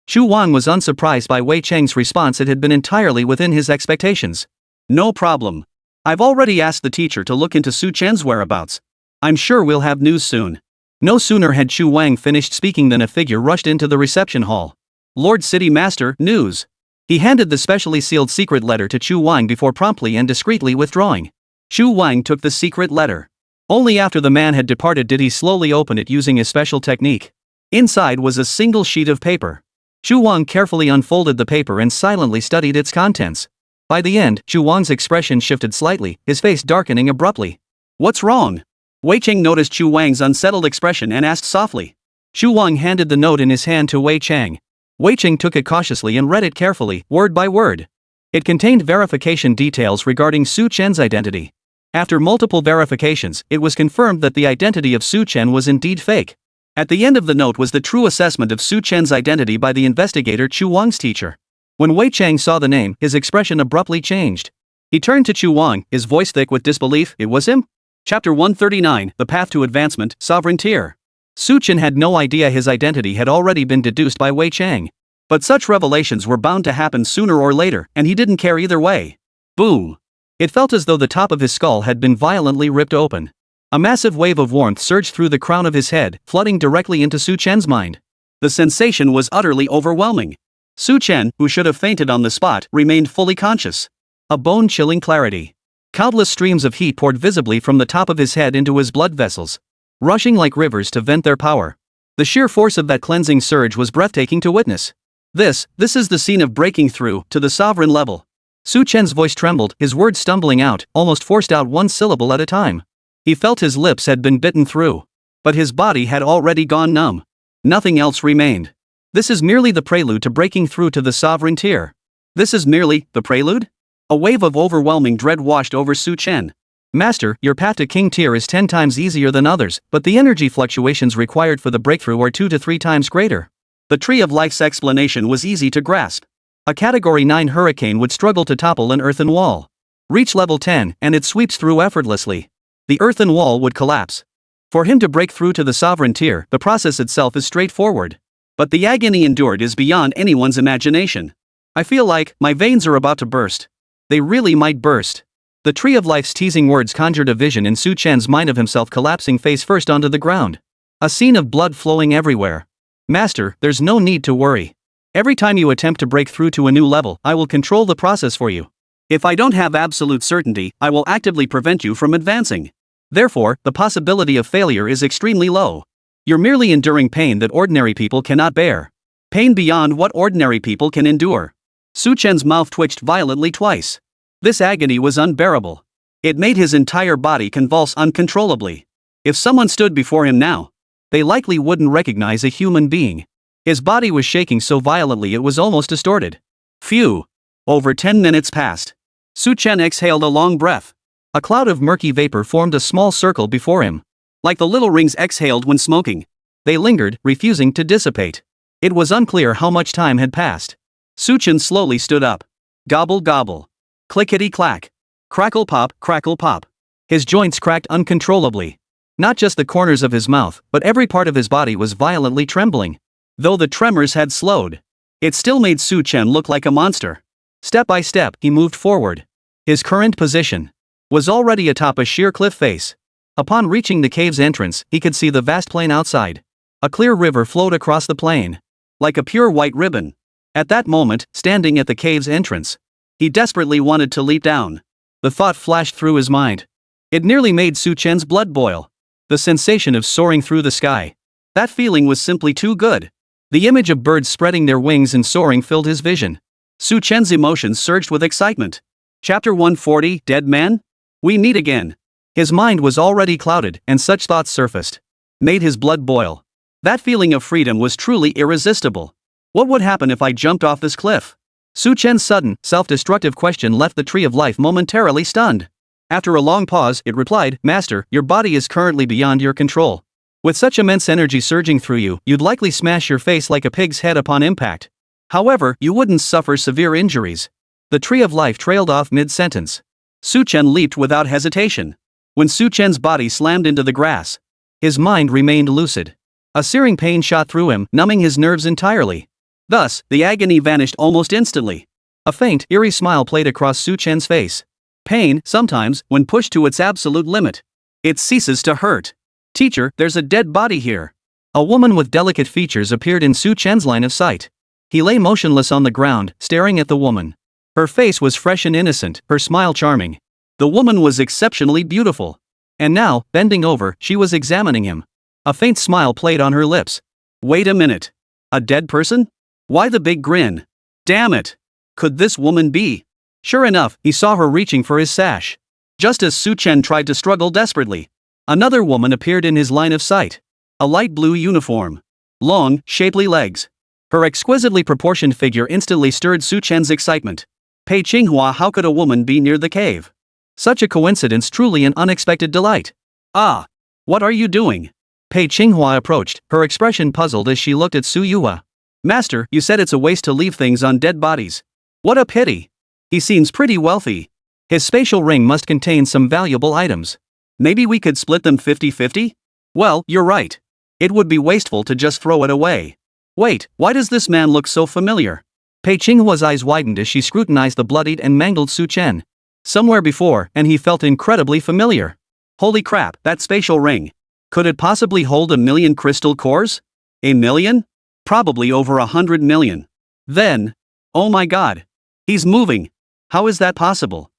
Shu Wang was unsurprised by Wei Cheng's response, it had been entirely within his expectations. No problem. I've already asked the teacher to look into Su Chen's whereabouts. I'm sure we'll have news soon. No sooner had Shu Wang finished speaking than a figure rushed into the reception hall. Lord City Master, news. He handed the specially sealed secret letter to Shu Wang before promptly and discreetly withdrawing. Shu Wang took the secret letter. Only after the man had departed did he slowly open it using a special technique. Inside was a single sheet of paper. Shu Wang carefully unfolded the paper and silently studied its contents. By the end, Shu Wang's expression shifted slightly, his face darkening abruptly. What's wrong? Wei Cheng noticed Shu Wang's unsettled expression and asked softly. Shu Wang handed the note in his hand to Wei Cheng. Wei Cheng took it cautiously and read it carefully, word by word. It contained verification details regarding Su Chen's identity. After multiple verifications, it was confirmed that the identity of Su Chen was indeed fake. At the end of the note was the true assessment of Su Chen's identity by the investigator Chu Wang's teacher. When Wei Cheng saw the name, his expression abruptly changed. He turned to Chu Wang, his voice thick with disbelief. It was him? Chapter 139, The Path to Advancement, Sovereign Tier. Su Chen had no idea his identity had already been deduced by Wei Cheng. But such revelations were bound to happen sooner or later, and he didn't care either way. Boom. It felt as though the top of his skull had been violently ripped open. A massive wave of warmth surged through the crown of his head, flooding directly into Su Chen's mind. The sensation was utterly overwhelming. Su Chen, who should have fainted on the spot, remained fully conscious. A bone-chilling clarity. Countless streams of heat poured visibly from the top of his head into his blood vessels, rushing like rivers to vent their power. The sheer force of that cleansing surge was breathtaking to witness. This is the scene of breaking through to the sovereign level. Su Chen's voice trembled, his words stumbling out, almost forced out one syllable at a time. He felt his lips had been bitten through. But his body had already gone numb. Nothing else remained. This is merely the prelude to breaking through to the sovereign tier. This is merely the prelude? A wave of overwhelming dread washed over Su Chen. Master, your path to King Tier is 10 times easier than others, but the energy fluctuations required for the breakthrough are 2 to 3 times greater. The Tree of Life's explanation was easy to grasp. A Category 9 hurricane would struggle to topple an earthen wall. Reach level 10, and it sweeps through effortlessly. The earthen wall would collapse. For him to break through to the sovereign tier, the process itself is straightforward. But the agony endured is beyond anyone's imagination. I feel like my veins are about to burst. They really might burst. The Tree of Life's teasing words conjured a vision in Su Chen's mind of himself collapsing face first onto the ground. A scene of blood flowing everywhere. Master, there's no need to worry. Every time you attempt to break through to a new level, I will control the process for you. If I don't have absolute certainty, I will actively prevent you from advancing. Therefore, the possibility of failure is extremely low. You're merely enduring pain that ordinary people cannot bear. Pain beyond what ordinary people can endure. Su Chen's mouth twitched violently twice. This agony was unbearable. It made his entire body convulse uncontrollably. If someone stood before him now, they likely wouldn't recognize a human being. His body was shaking so violently it was almost distorted. Phew. Over 10 minutes passed. Su Chen exhaled a long breath. A cloud of murky vapor formed a small circle before him. Like the little rings exhaled when smoking. They lingered, refusing to dissipate. It was unclear how much time had passed. Su Chen slowly stood up. Gobble gobble. Clickety-clack. Crackle pop, crackle pop. His joints cracked uncontrollably. Not just the corners of his mouth, but every part of his body was violently trembling. Though the tremors had slowed, it still made Su Chen look like a monster. Step by step, he moved forward. His current position was already atop a sheer cliff face. Upon reaching the cave's entrance, he could see the vast plain outside. A clear river flowed across the plain, like a pure white ribbon. At that moment, standing at the cave's entrance, he desperately wanted to leap down. The thought flashed through his mind. It nearly made Su Chen's blood boil. The sensation of soaring through the sky. That feeling was simply too good. The image of birds spreading their wings and soaring filled his vision. Su Chen's emotions surged with excitement. Chapter 140, Dead Man? We meet again. His mind was already clouded, and such thoughts surfaced. Made his blood boil. That feeling of freedom was truly irresistible. What would happen if I jumped off this cliff? Su Chen's sudden, self-destructive question left the Tree of Life momentarily stunned. After a long pause, it replied, Master, your body is currently beyond your control. With such immense energy surging through you, you'd likely smash your face like a pig's head upon impact. However, you wouldn't suffer severe injuries. The Tree of Life trailed off mid-sentence. Su Chen leaped without hesitation. When Su Chen's body slammed into the grass, his mind remained lucid. A searing pain shot through him, numbing his nerves entirely. Thus, the agony vanished almost instantly. A faint, eerie smile played across Su Chen's face. Pain, sometimes, when pushed to its absolute limit, it ceases to hurt. Teacher, there's a dead body here. A woman with delicate features appeared in Su Chen's line of sight. He lay motionless on the ground, staring at the woman. Her face was fresh and innocent, her smile charming. The woman was exceptionally beautiful. And now, bending over, she was examining him. A faint smile played on her lips. Wait a minute. A dead person? Why the big grin? Damn it! Could this woman be? Sure enough, he saw her reaching for his sash. Just as Su Chen tried to struggle desperately, another woman appeared in his line of sight. A light blue uniform. Long, shapely legs. Her exquisitely proportioned figure instantly stirred Su Chen's excitement. Pei Qinghua, how could a woman be near the cave? Such a coincidence, truly an unexpected delight. Ah! What are you doing? Pei Qinghua approached, her expression puzzled as she looked at Su Yuhua. Master, you said it's a waste to leave things on dead bodies. What a pity. He seems pretty wealthy. His spatial ring must contain some valuable items. Maybe we could split them 50-50? Well, you're right. It would be wasteful to just throw it away. Wait, why does this man look so familiar? Pei Qinghua's eyes widened as she scrutinized the bloodied and mangled Su Chen. Somewhere before, and he felt incredibly familiar. Holy crap, that spatial ring. Could it possibly hold 1,000,000 crystal cores? 1,000,000? Probably over 100 million. Then, oh my god. He's moving. How is that possible?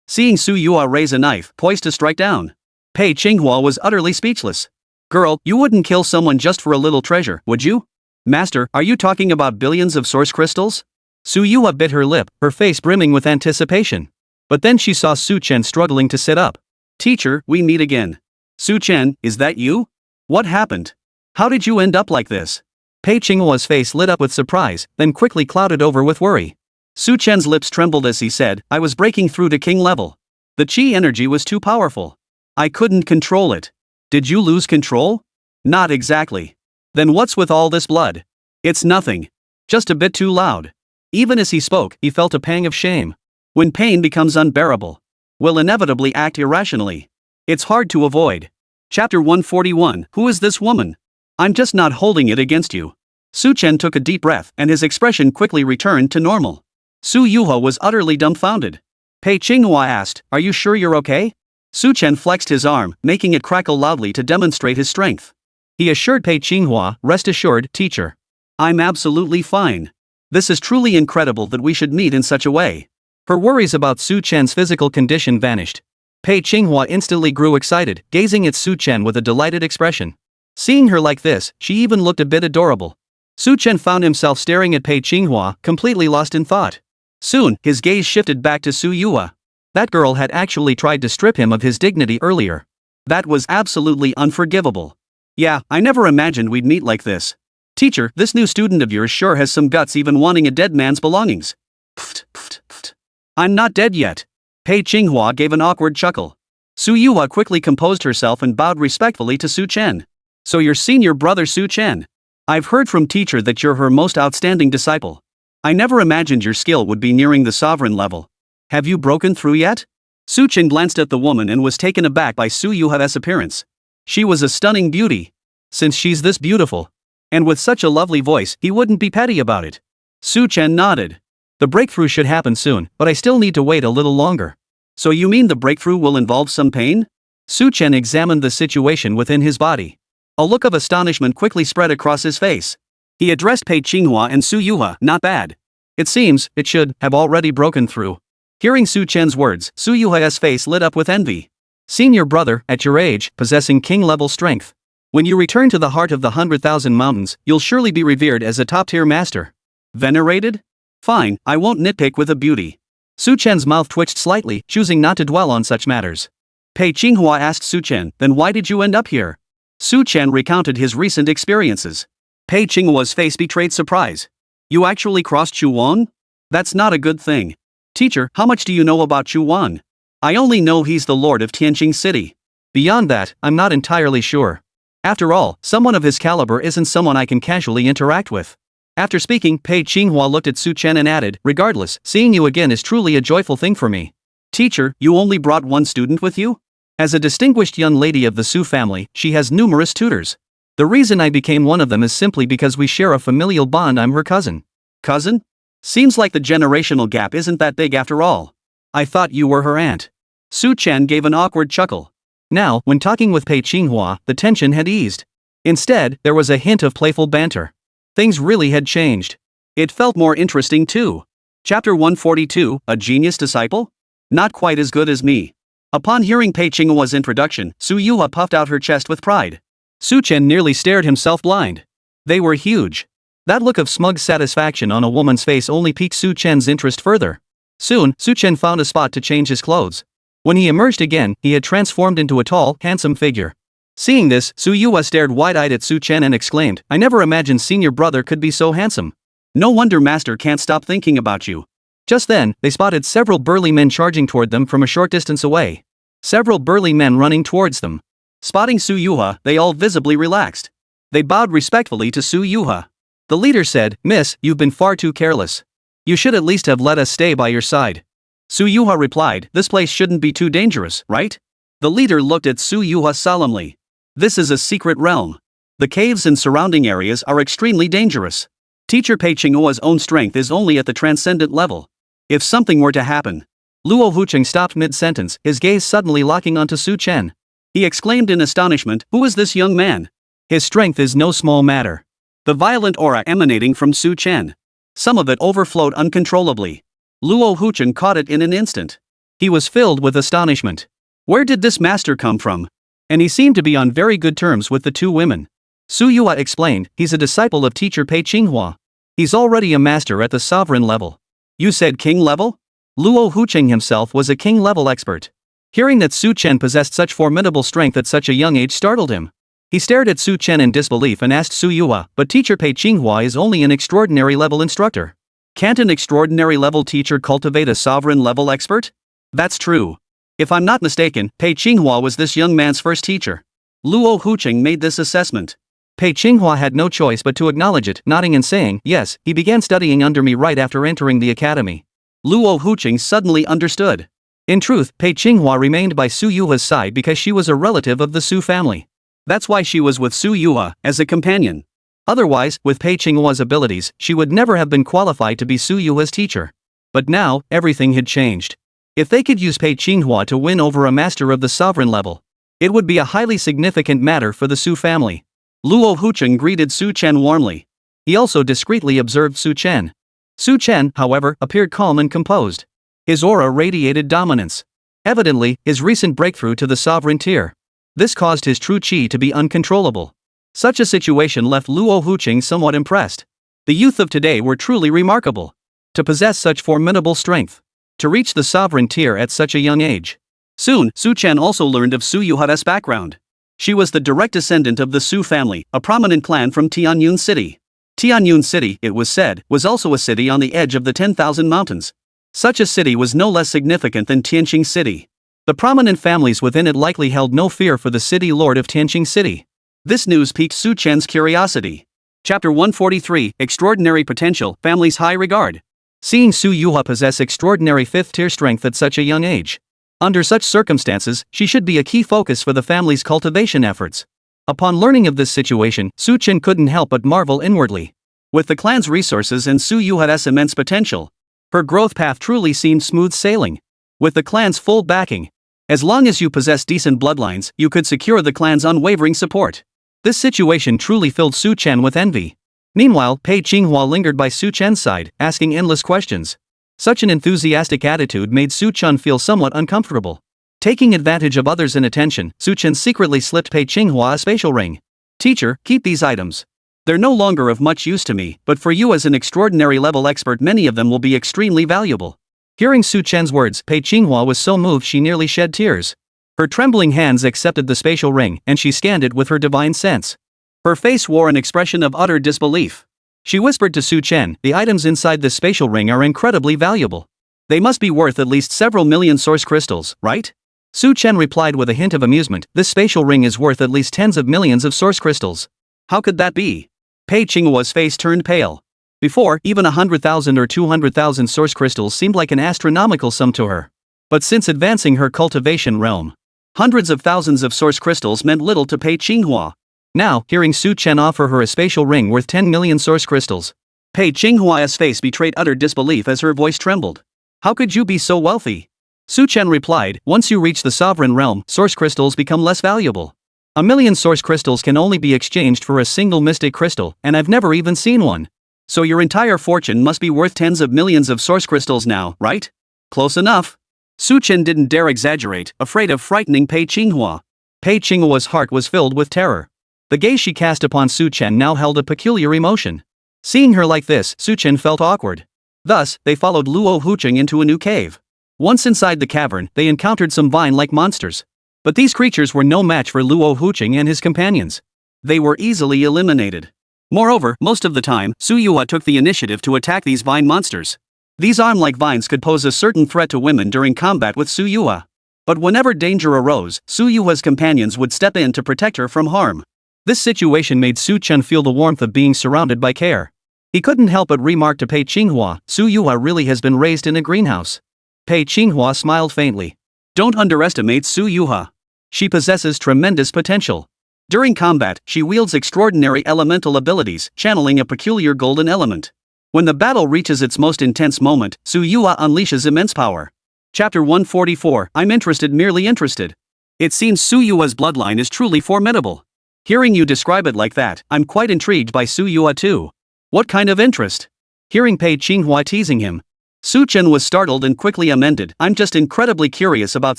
Seeing Su Yuhua raise a knife, poised to strike down, Pei Qinghua was utterly speechless. Girl, you wouldn't kill someone just for a little treasure, would you? Master, are you talking about billions of source crystals? Su Yuhua bit her lip, her face brimming with anticipation. But then she saw Su Chen struggling to sit up. Teacher, we meet again. Su Chen, is that you? What happened? How did you end up like this? Pei Qinghua's face lit up with surprise, then quickly clouded over with worry. Su Chen's lips trembled as he said, I was breaking through to king level. The chi energy was too powerful. I couldn't control it. Did you lose control? Not exactly. Then what's with all this blood? It's nothing. Just a bit too loud. Even as he spoke, he felt a pang of shame. When pain becomes unbearable, we'll inevitably act irrationally. It's hard to avoid. Chapter 141, Who is this woman? I'm just not holding it against you. Su Chen took a deep breath, and his expression quickly returned to normal. Su Yuhua was utterly dumbfounded. Pei Qinghua asked, Are you sure you're okay? Su Chen flexed his arm, making it crackle loudly to demonstrate his strength. He assured Pei Qinghua, Rest assured, teacher. I'm absolutely fine. This is truly incredible that we should meet in such a way. Her worries about Su Chen's physical condition vanished. Pei Qinghua instantly grew excited, gazing at Su Chen with a delighted expression. Seeing her like this, she even looked a bit adorable. Su Chen found himself staring at Pei Qinghua, completely lost in thought. Soon, his gaze shifted back to Su Yuhua. That girl had actually tried to strip him of his dignity earlier. That was absolutely unforgivable. Yeah, I never imagined we'd meet like this. Teacher, this new student of yours sure has some guts, even wanting a dead man's belongings. Pft, pft, pft. I'm not dead yet. Pei Qinghua gave an awkward chuckle. Su Yuhua quickly composed herself and bowed respectfully to Su Chen. So your senior brother Su Chen. I've heard from teacher that you're her most outstanding disciple. I never imagined your skill would be nearing the sovereign level. Have you broken through yet? Su Chen glanced at the woman and was taken aback by Su Yuha's appearance. She was a stunning beauty. Since she's this beautiful, and with such a lovely voice, he wouldn't be petty about it. Su Chen nodded. The breakthrough should happen soon, but I still need to wait a little longer. So you mean the breakthrough will involve some pain? Su Chen examined the situation within his body. A look of astonishment quickly spread across his face. He addressed Pei Qinghua and Su Yuhua, not bad. It seems, it should have already broken through. Hearing Su Chen's words, Su Yuha's face lit up with envy. Seeing your brother, at your age, possessing king-level strength. When you return to the heart of the 100,000 mountains, you'll surely be revered as a top-tier master. Venerated? Fine, I won't nitpick with a beauty. Su Chen's mouth twitched slightly, choosing not to dwell on such matters. Pei Qinghua asked Su Chen, then why did you end up here? Su Chen recounted his recent experiences. Pei Qinghua's face betrayed surprise. You actually crossed Chuan? That's not a good thing. Teacher, how much do you know about Chuan? I only know he's the lord of Tianqing City. Beyond that, I'm not entirely sure. After all, someone of his caliber isn't someone I can casually interact with. After speaking, Pei Qinghua looked at Su Chen and added, regardless, seeing you again is truly a joyful thing for me. Teacher, you only brought one student with you? As a distinguished young lady of the Su family, she has numerous tutors. The reason I became one of them is simply because we share a familial bond. I'm her cousin. Cousin? Seems like the generational gap isn't that big after all. I thought you were her aunt. Su Chen gave an awkward chuckle. Now, when talking with Pei Qinghua, the tension had eased. Instead, there was a hint of playful banter. Things really had changed. It felt more interesting too. Chapter 142, A Genius Disciple? Not quite as good as me. Upon hearing Pei Qinghua's introduction, Su Yuha puffed out her chest with pride. Su Chen nearly stared himself blind. They were huge. That look of smug satisfaction on a woman's face only piqued Su Chen's interest further. Soon, Su Chen found a spot to change his clothes. When he emerged again, he had transformed into a tall, handsome figure. Seeing this, Su Yuha stared wide-eyed at Su Chen and exclaimed, I never imagined senior brother could be so handsome. No wonder master can't stop thinking about you. Just then, they spotted several burly men charging toward them from a short distance away. Several burly men running towards them. Spotting Su Yuha, they all visibly relaxed. They bowed respectfully to Su Yuha. The leader said, Miss, you've been far too careless. You should at least have let us stay by your side. Su Yuha replied, this place shouldn't be too dangerous, right? The leader looked at Su Yuha solemnly. This is a secret realm. The caves and surrounding areas are extremely dangerous. Teacher Pei Qinghua's own strength is only at the transcendent level. If something were to happen. Luo Hucheng stopped mid-sentence, his gaze suddenly locking onto Su Chen. He exclaimed in astonishment, who is this young man? His strength is no small matter. The violent aura emanating from Su Chen. Some of it overflowed uncontrollably. Luo Hucheng caught it in an instant. He was filled with astonishment. Where did this master come from? And he seemed to be on very good terms with the two women. Su Yuha explained, he's a disciple of teacher Pei Qinghua. He's already a master at the sovereign level. You said king level? Luo Hucheng himself was a king level expert. Hearing that Su Chen possessed such formidable strength at such a young age startled him. He stared at Su Chen in disbelief and asked Su Yuha, but teacher Pei Qinghua is only an extraordinary level instructor. Can't an extraordinary level teacher cultivate a sovereign level expert? That's true. If I'm not mistaken, Pei Qinghua was this young man's first teacher. Luo Hucheng made this assessment. Pei Qinghua had no choice but to acknowledge it, nodding and saying, yes, he began studying under me right after entering the academy. Luo Hucheng suddenly understood. In truth, Pei Qinghua remained by Su Yuha's side because she was a relative of the Su family. That's why she was with Su Yuha, as a companion. Otherwise, with Pei Qinghua's abilities, she would never have been qualified to be Su Yuha's teacher. But now, everything had changed. If they could use Pei Qinghua to win over a master of the sovereign level, it would be a highly significant matter for the Su family. Luo Hucheng greeted Su Chen warmly. He also discreetly observed Su Chen. Su Chen, however, appeared calm and composed. His aura radiated dominance. Evidently, his recent breakthrough to the sovereign tier. This caused his true qi to be uncontrollable. Such a situation left Luo Hucheng somewhat impressed. The youth of today were truly remarkable. To possess such formidable strength. To reach the sovereign tier at such a young age. Soon, Su Chen also learned of Su Yuha's background. She was the direct descendant of the Su family, a prominent clan from Tianyun City. Tianyun City, it was said, was also a city on the edge of the 10,000 mountains. Such a city was no less significant than Tianqing City. The prominent families within it likely held no fear for the city lord of Tianqing City. This news piqued Su Chen's curiosity. Chapter 143, Extraordinary Potential, Family's High Regard. Seeing Su Yuha possess extraordinary 5th-tier strength at such a young age. Under such circumstances, she should be a key focus for the family's cultivation efforts. Upon learning of this situation, Su Chen couldn't help but marvel inwardly. With the clan's resources and Su Yuha's immense potential, her growth path truly seemed smooth sailing. With the clan's full backing, as long as you possess decent bloodlines, you could secure the clan's unwavering support. This situation truly filled Su Chen with envy. Meanwhile, Pei Qinghua lingered by Su Chen's side, asking endless questions. Such an enthusiastic attitude made Su Chen feel somewhat uncomfortable. Taking advantage of others' inattention, Su Chen secretly slipped Pei Qinghua a spatial ring. Teacher, keep these items. They're no longer of much use to me, but for you as an extraordinary level expert many of them will be extremely valuable. Hearing Su Chen's words, Pei Qinghua was so moved she nearly shed tears. Her trembling hands accepted the spatial ring, and she scanned it with her divine sense. Her face wore an expression of utter disbelief. She whispered to Su Chen, the items inside this spatial ring are incredibly valuable. They must be worth at least several million source crystals, right? Su Chen replied with a hint of amusement, this spatial ring is worth at least tens of millions of source crystals. How could that be? Pei Qinghua's face turned pale. Before, even 100,000 or 200,000 source crystals seemed like an astronomical sum to her. But since advancing her cultivation realm, hundreds of thousands of source crystals meant little to Pei Qinghua. Now, hearing Su Chen offer her a spatial ring worth 10 million source crystals, Pei Qinghua's face betrayed utter disbelief as her voice trembled. How could you be so wealthy? Su Chen replied, once you reach the sovereign realm, source crystals become less valuable. 1,000,000 source crystals can only be exchanged for a single mystic crystal, and I've never even seen one. So your entire fortune must be worth tens of millions of source crystals now, right? Close enough. Su Chen didn't dare exaggerate, afraid of frightening Pei Qinghua. Pei Qinghua's heart was filled with terror. The gaze she cast upon Su Chen now held a peculiar emotion. Seeing her like this, Su Chen felt awkward. Thus, they followed Luo Hucheng into a new cave. Once inside the cavern, they encountered some vine-like monsters. But these creatures were no match for Luo Hucheng and his companions. They were easily eliminated. Moreover, most of the time, Su Yuha took the initiative to attack these vine monsters. These arm-like vines could pose a certain threat to women during combat with Su Yuha. But whenever danger arose, Su Yuha's companions would step in to protect her from harm. This situation made Su Chen feel the warmth of being surrounded by care. He couldn't help but remark to Pei Qinghua, Su Yuha really has been raised in a greenhouse. Pei Qinghua smiled faintly. Don't underestimate Su Yuha. She possesses tremendous potential. During combat, she wields extraordinary elemental abilities, channeling a peculiar golden element. When the battle reaches its most intense moment, Su Yuha unleashes immense power. Chapter 144, I'm interested, merely interested. It seems Su Yuha's bloodline is truly formidable. Hearing you describe it like that, I'm quite intrigued by Su Yuha too. What kind of interest? Hearing Pei Qinghua teasing him, Su Chen was startled and quickly amended, I'm just incredibly curious about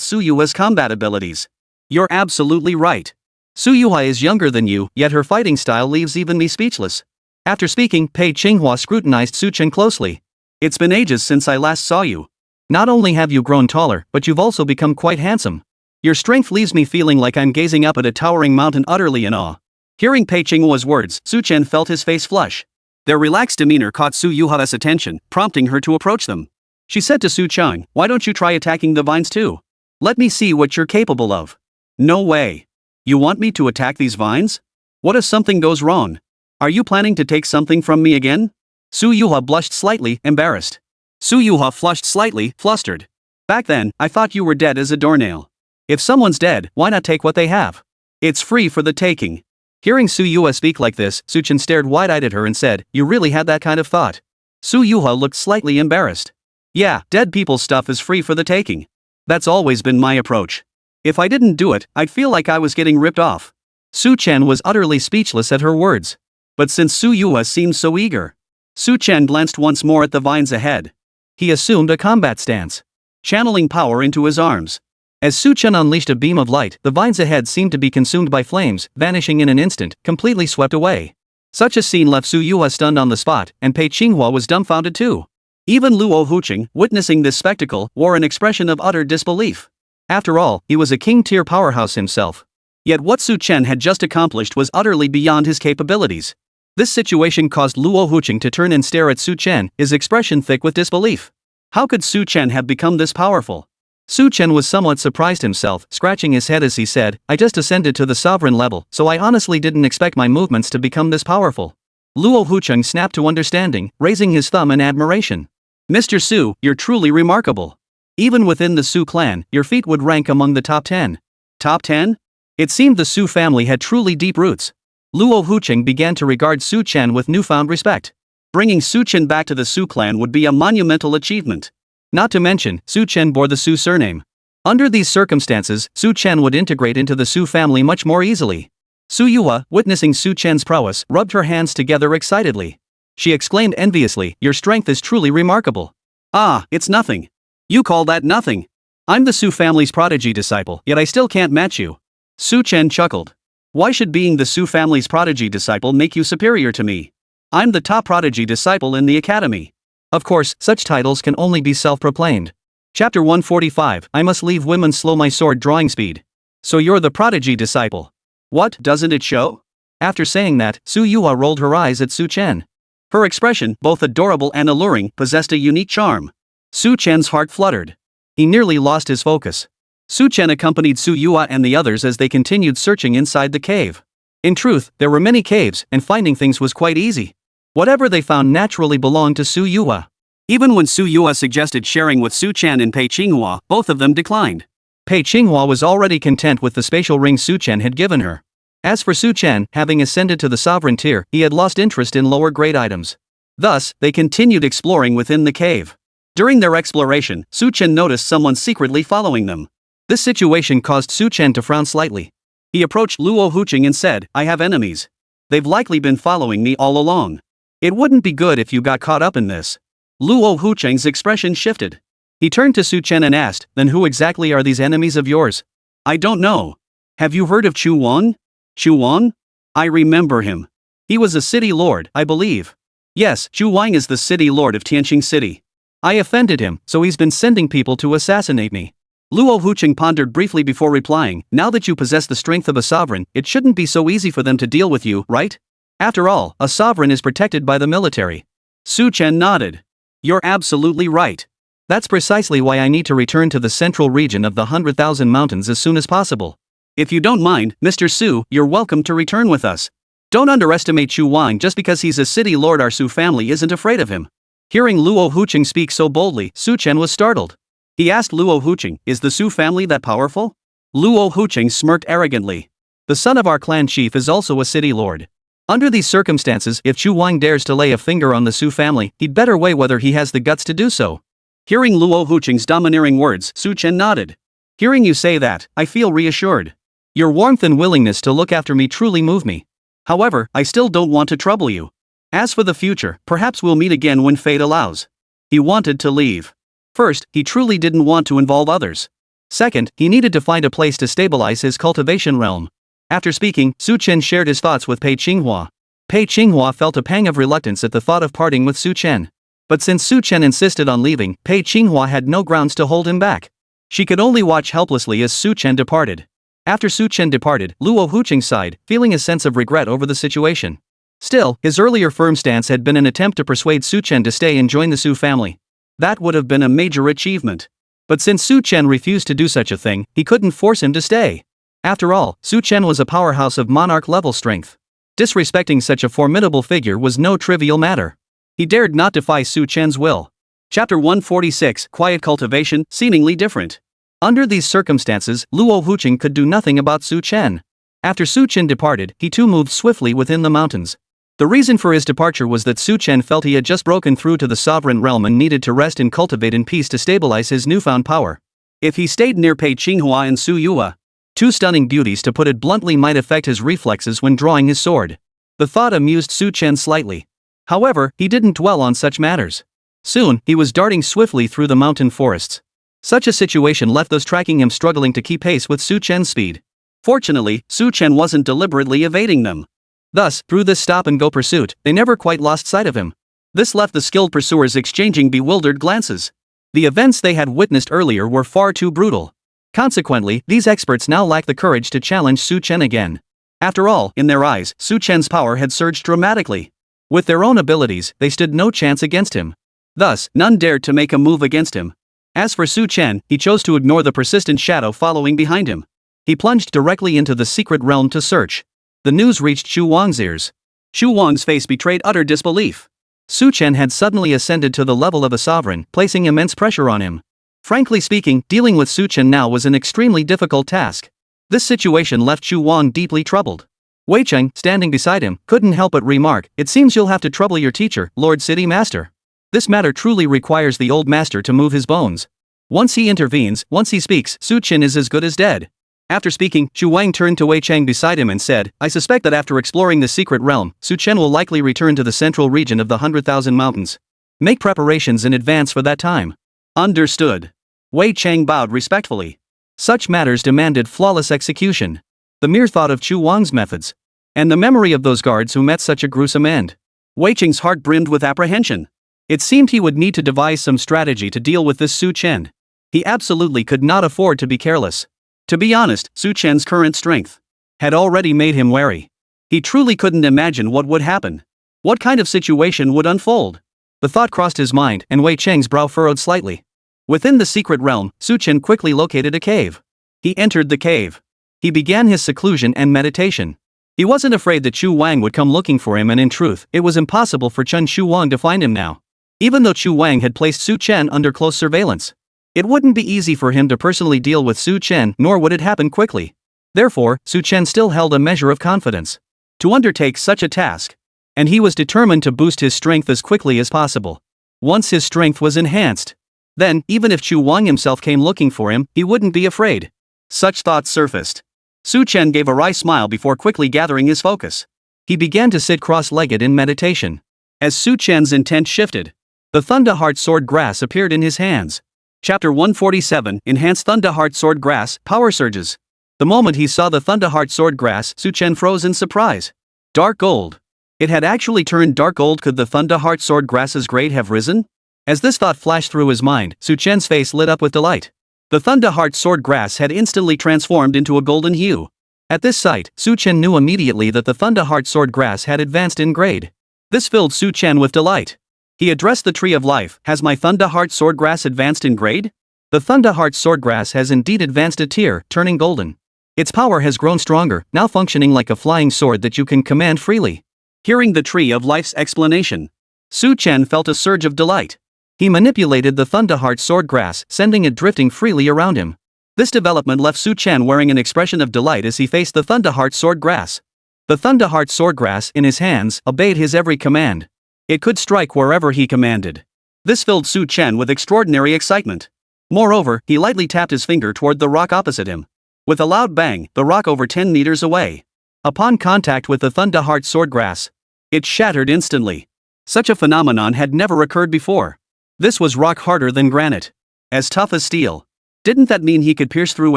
Su Yuha's combat abilities. You're absolutely right. Su Yuha is younger than you, yet her fighting style leaves even me speechless. After speaking, Pei Qinghua scrutinized Su Chen closely. It's been ages since I last saw you. Not only have you grown taller, but you've also become quite handsome. Your strength leaves me feeling like I'm gazing up at a towering mountain utterly in awe. Hearing Pei Qinghua's words, Su Chen felt his face flush. Their relaxed demeanor caught Su Yuha's attention, prompting her to approach them. She said to Su Chen, why don't you try attacking the vines too? Let me see what you're capable of. No way. You want me to attack these vines? What if something goes wrong? Are you planning to take something from me again? Su Yuha blushed slightly, embarrassed. Su Yuha flushed slightly, flustered. Back then, I thought you were dead as a doornail. If someone's dead, why not take what they have? It's free for the taking. Hearing Su Yuha speak like this, Su Chen stared wide-eyed at her and said, you really had that kind of thought? Su Yuha looked slightly embarrassed. Yeah, dead people's stuff is free for the taking. That's always been my approach. If I didn't do it, I'd feel like I was getting ripped off. Su Chen was utterly speechless at her words. But since Su Yuha seemed so eager, Su Chen glanced once more at the vines ahead. He assumed a combat stance, channeling power into his arms. As Su Chen unleashed a beam of light, the vines ahead seemed to be consumed by flames, vanishing in an instant, completely swept away. Such a scene left Su Yuha stunned on the spot, and Pei Qinghua was dumbfounded too. Even Luo Hucheng, witnessing this spectacle, wore an expression of utter disbelief. After all, he was a king-tier powerhouse himself. Yet what Su Chen had just accomplished was utterly beyond his capabilities. This situation caused Luo Hucheng to turn and stare at Su Chen, his expression thick with disbelief. How could Su Chen have become this powerful? Su Chen was somewhat surprised himself, scratching his head as he said, I just ascended to the sovereign level, so I honestly didn't expect my movements to become this powerful. Luo Hucheng snapped to understanding, raising his thumb in admiration. Mr. Su, you're truly remarkable. Even within the Su clan, your feat would rank among the top 10. Top 10? It seemed the Su family had truly deep roots. Luo Hucheng began to regard Su Chen with newfound respect. Bringing Su Chen back to the Su clan would be a monumental achievement. Not to mention, Su Chen bore the Su surname. Under these circumstances, Su Chen would integrate into the Su family much more easily. Su Yuha, witnessing Su Chen's prowess, rubbed her hands together excitedly. She exclaimed enviously, your strength is truly remarkable. Ah, it's nothing. You call that nothing? I'm the Su family's prodigy disciple, yet I still can't match you. Su Chen chuckled. Why should being the Su family's prodigy disciple make you superior to me? I'm the top prodigy disciple in the academy. Of course, such titles can only be self-proclaimed. Chapter 145, I must leave women slow my sword drawing speed. So you're the prodigy disciple. What, doesn't it show? After saying that, Su Yua rolled her eyes at Su Chen. Her expression, both adorable and alluring, possessed a unique charm. Su Chen's heart fluttered. He nearly lost his focus. Su Chen accompanied Su Yua and the others as they continued searching inside the cave. In truth, there were many caves, and finding things was quite easy. Whatever they found naturally belonged to Su Yua. Even when Su Yua suggested sharing with Su Chen and Pei Qinghua, both of them declined. Pei Qinghua was already content with the spatial ring Su Chen had given her. As for Su Chen, having ascended to the sovereign tier, he had lost interest in lower-grade items. Thus, they continued exploring within the cave. During their exploration, Su Chen noticed someone secretly following them. This situation caused Su Chen to frown slightly. He approached Luo Huqing and said, I have enemies. They've likely been following me all along. It wouldn't be good if you got caught up in this. Luo Huqing's expression shifted. He turned to Su Chen and asked, then who exactly are these enemies of yours? I don't know. Have you heard of Chu Wang? Chu Wang? I remember him. He was a city lord, I believe. Yes, Chu Wang is the city lord of Tianqing City. I offended him, so he's been sending people to assassinate me. Luo Huqing pondered briefly before replying, now that you possess the strength of a sovereign, it shouldn't be so easy for them to deal with you, right? After all, a sovereign is protected by the military. Su Chen nodded. You're absolutely right. That's precisely why I need to return to the central region of the 100,000 mountains as soon as possible. If you don't mind, Mr. Su, you're welcome to return with us. Don't underestimate Chu Wang just because he's a city lord. Our Su family isn't afraid of him. Hearing Luo Huqing speak so boldly, Su Chen was startled. He asked Luo Huqing, is the Su family that powerful? Luo Huqing smirked arrogantly. The son of our clan chief is also a city lord. Under these circumstances, if Chu Wang dares to lay a finger on the Su family, he'd better weigh whether he has the guts to do so. Hearing Luo Huqing's domineering words, Su Chen nodded. Hearing you say that, I feel reassured. Your warmth and willingness to look after me truly move me. However, I still don't want to trouble you. As for the future, perhaps we'll meet again when fate allows. He wanted to leave. First, he truly didn't want to involve others. Second, he needed to find a place to stabilize his cultivation realm. After speaking, Su Chen shared his thoughts with Pei Qinghua. Pei Qinghua felt a pang of reluctance at the thought of parting with Su Chen. But since Su Chen insisted on leaving, Pei Qinghua had no grounds to hold him back. She could only watch helplessly as Su Chen departed. After Su Chen departed, Luo Huqing sighed, feeling a sense of regret over the situation. Still, his earlier firm stance had been an attempt to persuade Su Chen to stay and join the Su family. That would have been a major achievement. But since Su Chen refused to do such a thing, he couldn't force him to stay. After all, Su Chen was a powerhouse of monarch-level strength. Disrespecting such a formidable figure was no trivial matter. He dared not defy Su Chen's will. Chapter 146, Quiet Cultivation, Seemingly Different. Under these circumstances, Luo Huqing could do nothing about Su Chen. After Su Chen departed, he too moved swiftly within the mountains. The reason for his departure was that Su Chen felt he had just broken through to the sovereign realm and needed to rest and cultivate in peace to stabilize his newfound power. If he stayed near Pei Qinghua and Su Yua, two stunning beauties to put it bluntly, might affect his reflexes when drawing his sword. The thought amused Su Chen slightly. However, he didn't dwell on such matters. Soon, he was darting swiftly through the mountain forests. Such a situation left those tracking him struggling to keep pace with Su Chen's speed. Fortunately, Su Chen wasn't deliberately evading them. Thus, through this stop-and-go pursuit, they never quite lost sight of him. This left the skilled pursuers exchanging bewildered glances. The events they had witnessed earlier were far too brutal. Consequently, these experts now lacked the courage to challenge Su Chen again. After all, in their eyes, Su Chen's power had surged dramatically. With their own abilities, they stood no chance against him. Thus, none dared to make a move against him. As for Su Chen, he chose to ignore the persistent shadow following behind him. He plunged directly into the secret realm to search. The news reached Chu Wang's ears. Chu Wang's face betrayed utter disbelief. Su Chen had suddenly ascended to the level of a sovereign, placing immense pressure on him. Frankly speaking, dealing with Su Chen now was an extremely difficult task. This situation left Chu Wang deeply troubled. Wei Cheng, standing beside him, couldn't help but remark, "It seems you'll have to trouble your teacher, Lord City Master. This matter truly requires the old master to move his bones. Once he intervenes, once he speaks, Su Chen is as good as dead." After speaking, Chu Wang turned to Wei Cheng beside him and said, "I suspect that after exploring the secret realm, Su Chen will likely return to the central region of the 100,000 mountains. Make preparations in advance for that time. Understood. Wei Chang bowed respectfully. Such matters demanded flawless execution. The mere thought of Chu Wang's methods, and the memory of those guards who met such a gruesome end. Wei Chang's heart brimmed with apprehension. It seemed he would need to devise some strategy to deal with this Su Chen. He absolutely could not afford to be careless. To be honest, Su Chen's current strength had already made him wary. He truly couldn't imagine what would happen. What kind of situation would unfold? The thought crossed his mind, and Wei Chang's brow furrowed slightly. Within the secret realm, Su Chen quickly located a cave. He entered the cave. He began his seclusion and meditation. He wasn't afraid that Chu Wang would come looking for him, and in truth, it was impossible for Chen Shu Wang to find him now. Even though Chu Wang had placed Su Chen under close surveillance, it wouldn't be easy for him to personally deal with Su Chen, nor would it happen quickly. Therefore, Su Chen still held a measure of confidence to undertake such a task, and he was determined to boost his strength as quickly as possible. Once his strength was enhanced, then, even if Chu Wang himself came looking for him, he wouldn't be afraid. Such thoughts surfaced. Su Chen gave a wry smile before quickly gathering his focus. He began to sit cross-legged in meditation. As Su Chen's intent shifted, the Thunderheart Sword Grass appeared in his hands. Chapter 147, Enhanced Thunderheart Sword Grass, Power Surges. The moment he saw the Thunderheart Sword Grass, Su Chen froze in surprise. Dark gold. It had actually turned dark gold. Could the Thunderheart Sword Grass's grade have risen? As this thought flashed through his mind, Su Chen's face lit up with delight. The Thunderheart Sword Grass had instantly transformed into a golden hue. At this sight, Su Chen knew immediately that the Thunderheart Sword Grass had advanced in grade. This filled Su Chen with delight. He addressed the Tree of Life. Has my Thunderheart Sword Grass advanced in grade? The Thunderheart Sword Grass has indeed advanced a tier, turning golden. Its power has grown stronger, now functioning like a flying sword that you can command freely. Hearing the Tree of Life's explanation, Su Chen felt a surge of delight. He manipulated the Thunderheart Sword Grass, sending it drifting freely around him. This development left Su Chen wearing an expression of delight as he faced the Thunderheart Sword Grass. The Thunderheart Sword Grass, in his hands, obeyed his every command. It could strike wherever he commanded. This filled Su Chen with extraordinary excitement. Moreover, he lightly tapped his finger toward the rock opposite him. With a loud bang, the rock over 10 meters away. Upon contact with the Thunderheart Sword Grass, it shattered instantly. Such a phenomenon had never occurred before. This was rock harder than granite. As tough as steel. Didn't that mean he could pierce through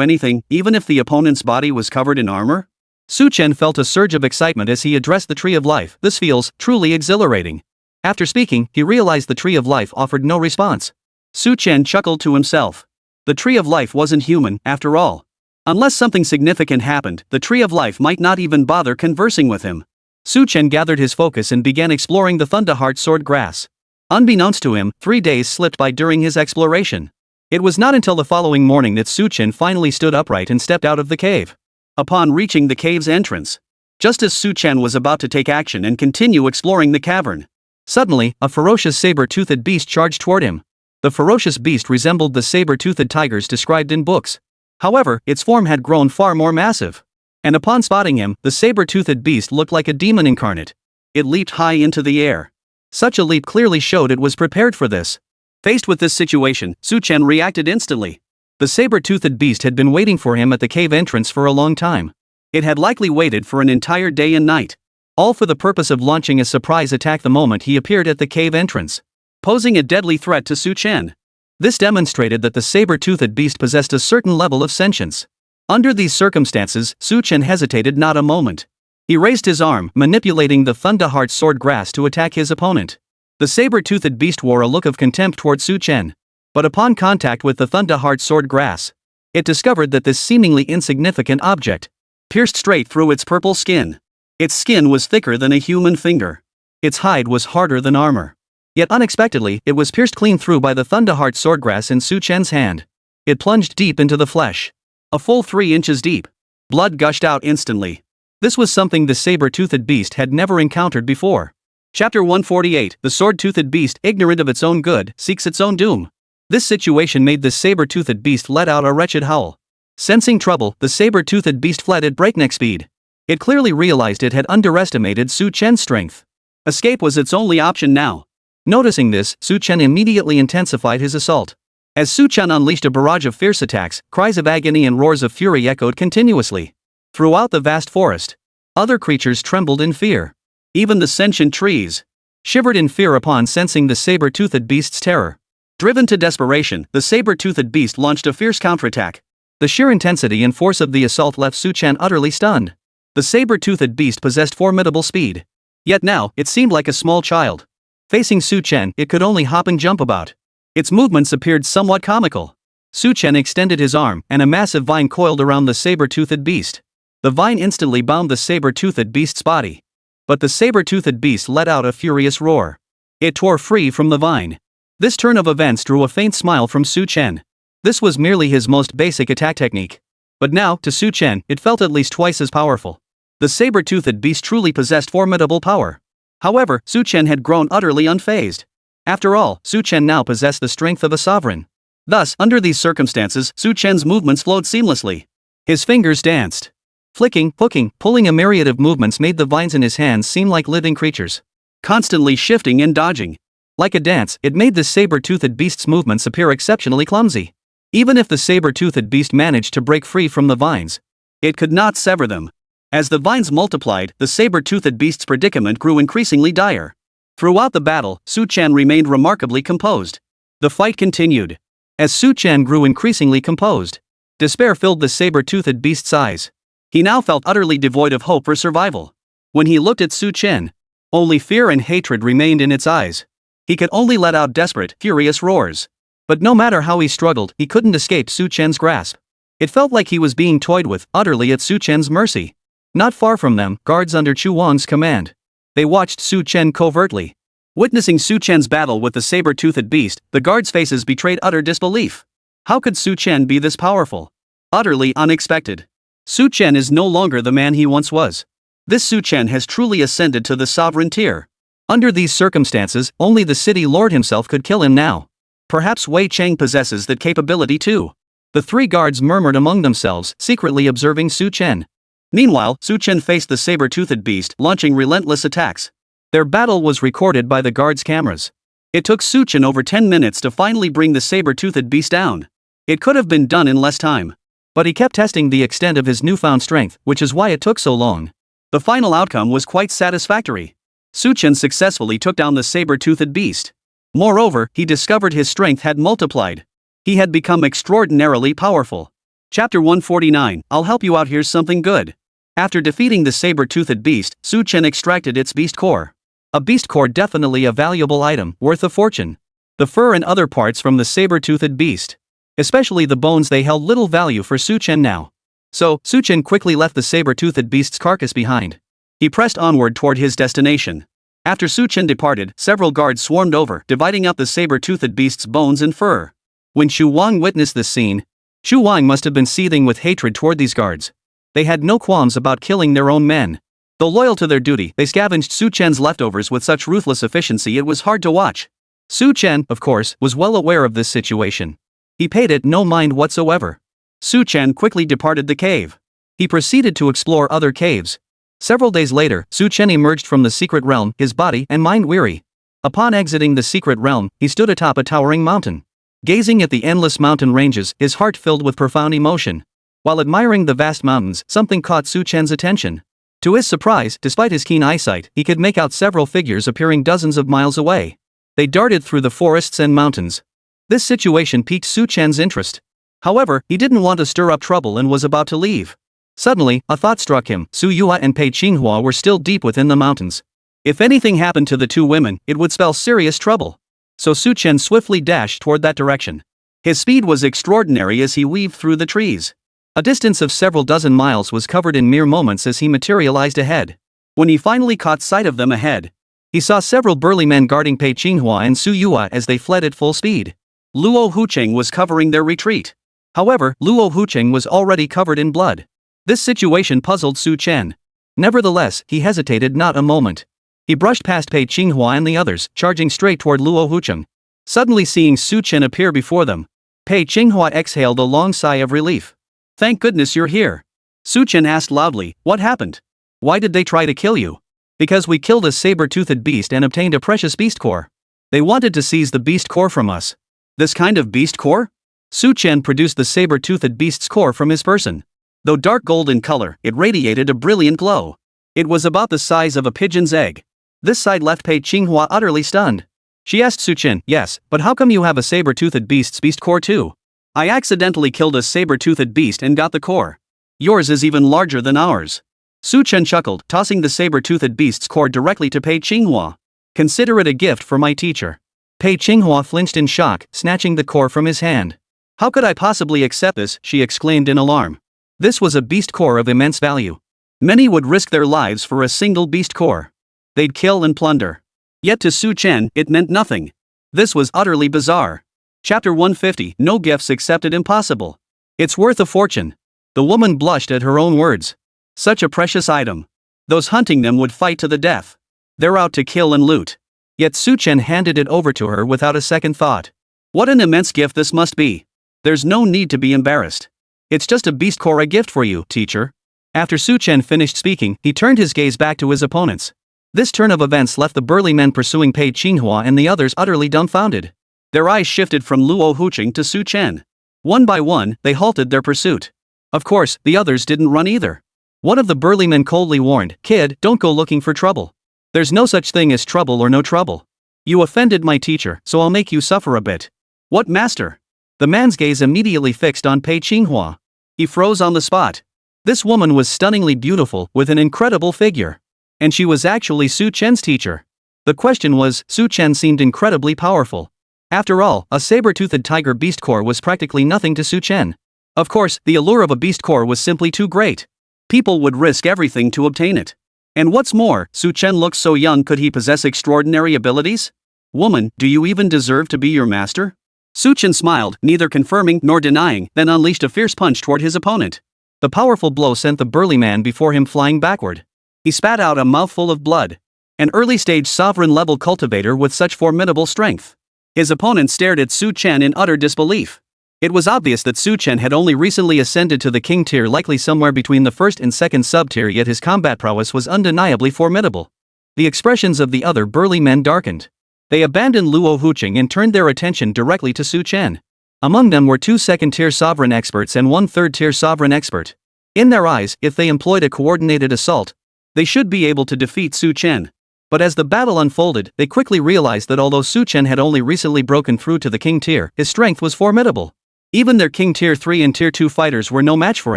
anything, even if the opponent's body was covered in armor? Su Chen felt a surge of excitement as he addressed the Tree of Life. This feels truly exhilarating. After speaking, he realized the Tree of Life offered no response. Su Chen chuckled to himself. The Tree of Life wasn't human, after all. Unless something significant happened, the Tree of Life might not even bother conversing with him. Su Chen gathered his focus and began exploring the Thunderheart Sword Grass. Unbeknownst to him, 3 days slipped by during his exploration. It was not until the following morning that Su Chen finally stood upright and stepped out of the cave. Upon reaching the cave's entrance, just as Su Chen was about to take action and continue exploring the cavern, suddenly, a ferocious saber-toothed beast charged toward him. The ferocious beast resembled the saber-toothed tigers described in books. However, its form had grown far more massive. And upon spotting him, the saber-toothed beast looked like a demon incarnate. It leaped high into the air. Such a leap clearly showed it was prepared for this. Faced with this situation, Su Chen reacted instantly. The saber-toothed beast had been waiting for him at the cave entrance for a long time. It had likely waited for an entire day and night. All for the purpose of launching a surprise attack the moment he appeared at the cave entrance, posing a deadly threat to Su Chen. This demonstrated that the saber-toothed beast possessed a certain level of sentience. Under these circumstances, Su Chen hesitated not a moment. He raised his arm, manipulating the Thunderheart Sword Grass to attack his opponent. The saber-toothed beast wore a look of contempt toward Su Chen. But upon contact with the Thunderheart Sword Grass, it discovered that this seemingly insignificant object pierced straight through its purple skin. Its skin was thicker than a human finger. Its hide was harder than armor. Yet unexpectedly, it was pierced clean through by the Thunderheart Sword Grass in Su Chen's hand. It plunged deep into the flesh. A full 3 inches deep. Blood gushed out instantly. This was something the saber-toothed beast had never encountered before. Chapter 148, The Sword-Toothed Beast, ignorant of its own good, seeks its own doom. This situation made the saber-toothed beast let out a wretched howl. Sensing trouble, the saber-toothed beast fled at breakneck speed. It clearly realized it had underestimated Su Chen's strength. Escape was its only option now. Noticing this, Su Chen immediately intensified his assault. As Su Chen unleashed a barrage of fierce attacks, cries of agony and roars of fury echoed continuously. Throughout the vast forest, other creatures trembled in fear. Even the sentient trees. shivered in fear upon sensing the saber-toothed beast's terror. Driven to desperation, the saber-toothed beast launched a fierce counterattack. The sheer intensity and force of the assault left Su Chen utterly stunned. The saber-toothed beast possessed formidable speed. Yet now, it seemed like a small child. Facing Su Chen, it could only hop and jump about. Its movements appeared somewhat comical. Su Chen extended his arm, and a massive vine coiled around the saber-toothed beast. The vine instantly bound the saber-toothed beast's body. But the saber-toothed beast let out a furious roar. It tore free from the vine. This turn of events drew a faint smile from Su Chen. This was merely his most basic attack technique. But now, to Su Chen, it felt at least twice as powerful. The saber-toothed beast truly possessed formidable power. However, Su Chen had grown utterly unfazed. After all, Su Chen now possessed the strength of a sovereign. Thus, under these circumstances, Su Chen's movements flowed seamlessly. His fingers danced. Flicking, hooking, pulling, a myriad of movements made the vines in his hands seem like living creatures. Constantly shifting and dodging. Like a dance, it made the saber-toothed beast's movements appear exceptionally clumsy. Even if the saber-toothed beast managed to break free from the vines, it could not sever them. As the vines multiplied, the saber-toothed beast's predicament grew increasingly dire. Throughout the battle, Su Chen remained remarkably composed. The fight continued. As Su Chen grew increasingly composed, despair filled the saber-toothed beast's eyes. He now felt utterly devoid of hope for survival. When he looked at Su Chen, only fear and hatred remained in its eyes. He could only let out desperate, furious roars. But no matter how he struggled, he couldn't escape Su Chen's grasp. It felt like he was being toyed with, utterly at Su Chen's mercy. Not far from them, guards under Chu Wang's command. They watched Su Chen covertly. Witnessing Su Chen's battle with the saber-toothed beast, the guards' faces betrayed utter disbelief. How could Su Chen be this powerful? Utterly unexpected. Su Chen is no longer the man he once was. This Su Chen has truly ascended to the sovereign tier. Under these circumstances, only the city lord himself could kill him now. Perhaps Wei Cheng possesses that capability too. The three guards murmured among themselves, secretly observing Su Chen. Meanwhile, Su Chen faced the saber-toothed beast, launching relentless attacks. Their battle was recorded by the guards' cameras. It took Su Chen over 10 minutes to finally bring the saber-toothed beast down. It could have been done in less time. But he kept testing the extent of his newfound strength, which is why it took so long. The final outcome was quite satisfactory. Su Chen successfully took down the saber-toothed beast. Moreover, he discovered his strength had multiplied. He had become extraordinarily powerful. Chapter 149, I'll help you out, here's something good. After defeating the saber-toothed beast, Su Chen extracted its beast core. A beast core, definitely a valuable item, worth a fortune. The fur and other parts from the saber-toothed beast, especially the bones, they held little value for Su Chen now. So, Su Chen quickly left the saber-toothed beast's carcass behind. He pressed onward toward his destination. After Su Chen departed, several guards swarmed over, dividing up the saber-toothed beast's bones and fur. When Chu Wang witnessed this scene, Chu Wang must have been seething with hatred toward these guards. They had no qualms about killing their own men. Though loyal to their duty, they scavenged Su Chen's leftovers with such ruthless efficiency it was hard to watch. Su Chen, of course, was well aware of this situation. He paid it no mind whatsoever. Su Chen quickly departed the cave. He proceeded to explore other caves. Several days later, Su Chen emerged from the secret realm, his body and mind weary. Upon exiting the secret realm, he stood atop a towering mountain. Gazing at the endless mountain ranges, his heart filled with profound emotion. While admiring the vast mountains, something caught Su Chen's attention. To his surprise, despite his keen eyesight, he could make out several figures appearing dozens of miles away. They darted through the forests and mountains. This situation piqued Su Chen's interest. However, he didn't want to stir up trouble and was about to leave. Suddenly, a thought struck him. Su Yue and Pei Qinghua were still deep within the mountains. If anything happened to the two women, it would spell serious trouble. So Su Chen swiftly dashed toward that direction. His speed was extraordinary as he weaved through the trees. A distance of several dozen miles was covered in mere moments as he materialized ahead. When he finally caught sight of them ahead, he saw several burly men guarding Pei Qinghua and Su Yue as they fled at full speed. Luo Hucheng was covering their retreat. However, Luo Hucheng was already covered in blood. This situation puzzled Su Chen. Nevertheless, he hesitated not a moment. He brushed past Pei Qinghua and the others, charging straight toward Luo Hucheng. Suddenly seeing Su Chen appear before them, Pei Qinghua exhaled a long sigh of relief. Thank goodness you're here. Su Chen asked loudly, what happened? Why did they try to kill you? Because we killed a saber-toothed beast and obtained a precious beast core. They wanted to seize the beast core from us. This kind of beast core? Su Chen produced the saber-toothed beast's core from his person. Though dark gold in color, it radiated a brilliant glow. It was about the size of a pigeon's egg. This side left Pei Qinghua utterly stunned. She asked Su Chen, yes, but how come you have a saber-toothed beast's beast core too? I accidentally killed a saber-toothed beast and got the core. Yours is even larger than ours. Su Chen chuckled, tossing the saber-toothed beast's core directly to Pei Qinghua. Consider it a gift for my teacher. Pei Qinghua flinched in shock, snatching the core from his hand. How could I possibly accept this, she exclaimed in alarm. This was a beast core of immense value. Many would risk their lives for a single beast core. They'd kill and plunder. Yet to Su Chen, it meant nothing. This was utterly bizarre. Chapter 150, No Gifts Accepted Impossible. It's worth a fortune. The woman blushed at her own words. Such a precious item. Those hunting them would fight to the death. They're out to kill and loot. Yet Su Chen handed it over to her without a second thought. What an immense gift this must be. There's no need to be embarrassed. It's just a beast core, a gift for you, teacher. After Su Chen finished speaking, he turned his gaze back to his opponents. This turn of events left the burly men pursuing Pei Qinghua and the others utterly dumbfounded. Their eyes shifted from Luo Huqing to Su Chen. One by one, they halted their pursuit. Of course, the others didn't run either. One of the burly men coldly warned, "Kid, don't go looking for trouble. There's no such thing as trouble or no trouble. You offended my teacher, so I'll make you suffer a bit." "What, master?" The man's gaze immediately fixed on Pei Qinghua. He froze on the spot. This woman was stunningly beautiful, with an incredible figure. And she was actually Su Chen's teacher. The question was, Su Chen seemed incredibly powerful. After all, a saber-toothed tiger beast core was practically nothing to Su Chen. Of course, the allure of a beast core was simply too great. People would risk everything to obtain it. And what's more, Su Chen looks so young, could he possess extraordinary abilities? Woman, do you even deserve to be your master? Su Chen smiled, neither confirming nor denying, then unleashed a fierce punch toward his opponent. The powerful blow sent the burly man before him flying backward. He spat out a mouthful of blood. An early-stage sovereign-level cultivator with such formidable strength. His opponent stared at Su Chen in utter disbelief. It was obvious that Su Chen had only recently ascended to the king tier, likely somewhere between the first and second sub-tier, yet his combat prowess was undeniably formidable. The expressions of the other burly men darkened. They abandoned Luo Huqing and turned their attention directly to Su Chen. Among them were 2 second-tier sovereign experts and 1 third-tier sovereign expert. In their eyes, if they employed a coordinated assault, they should be able to defeat Su Chen. But as the battle unfolded, they quickly realized that although Su Chen had only recently broken through to the king tier, his strength was formidable. Even their king tier 3 and tier 2 fighters were no match for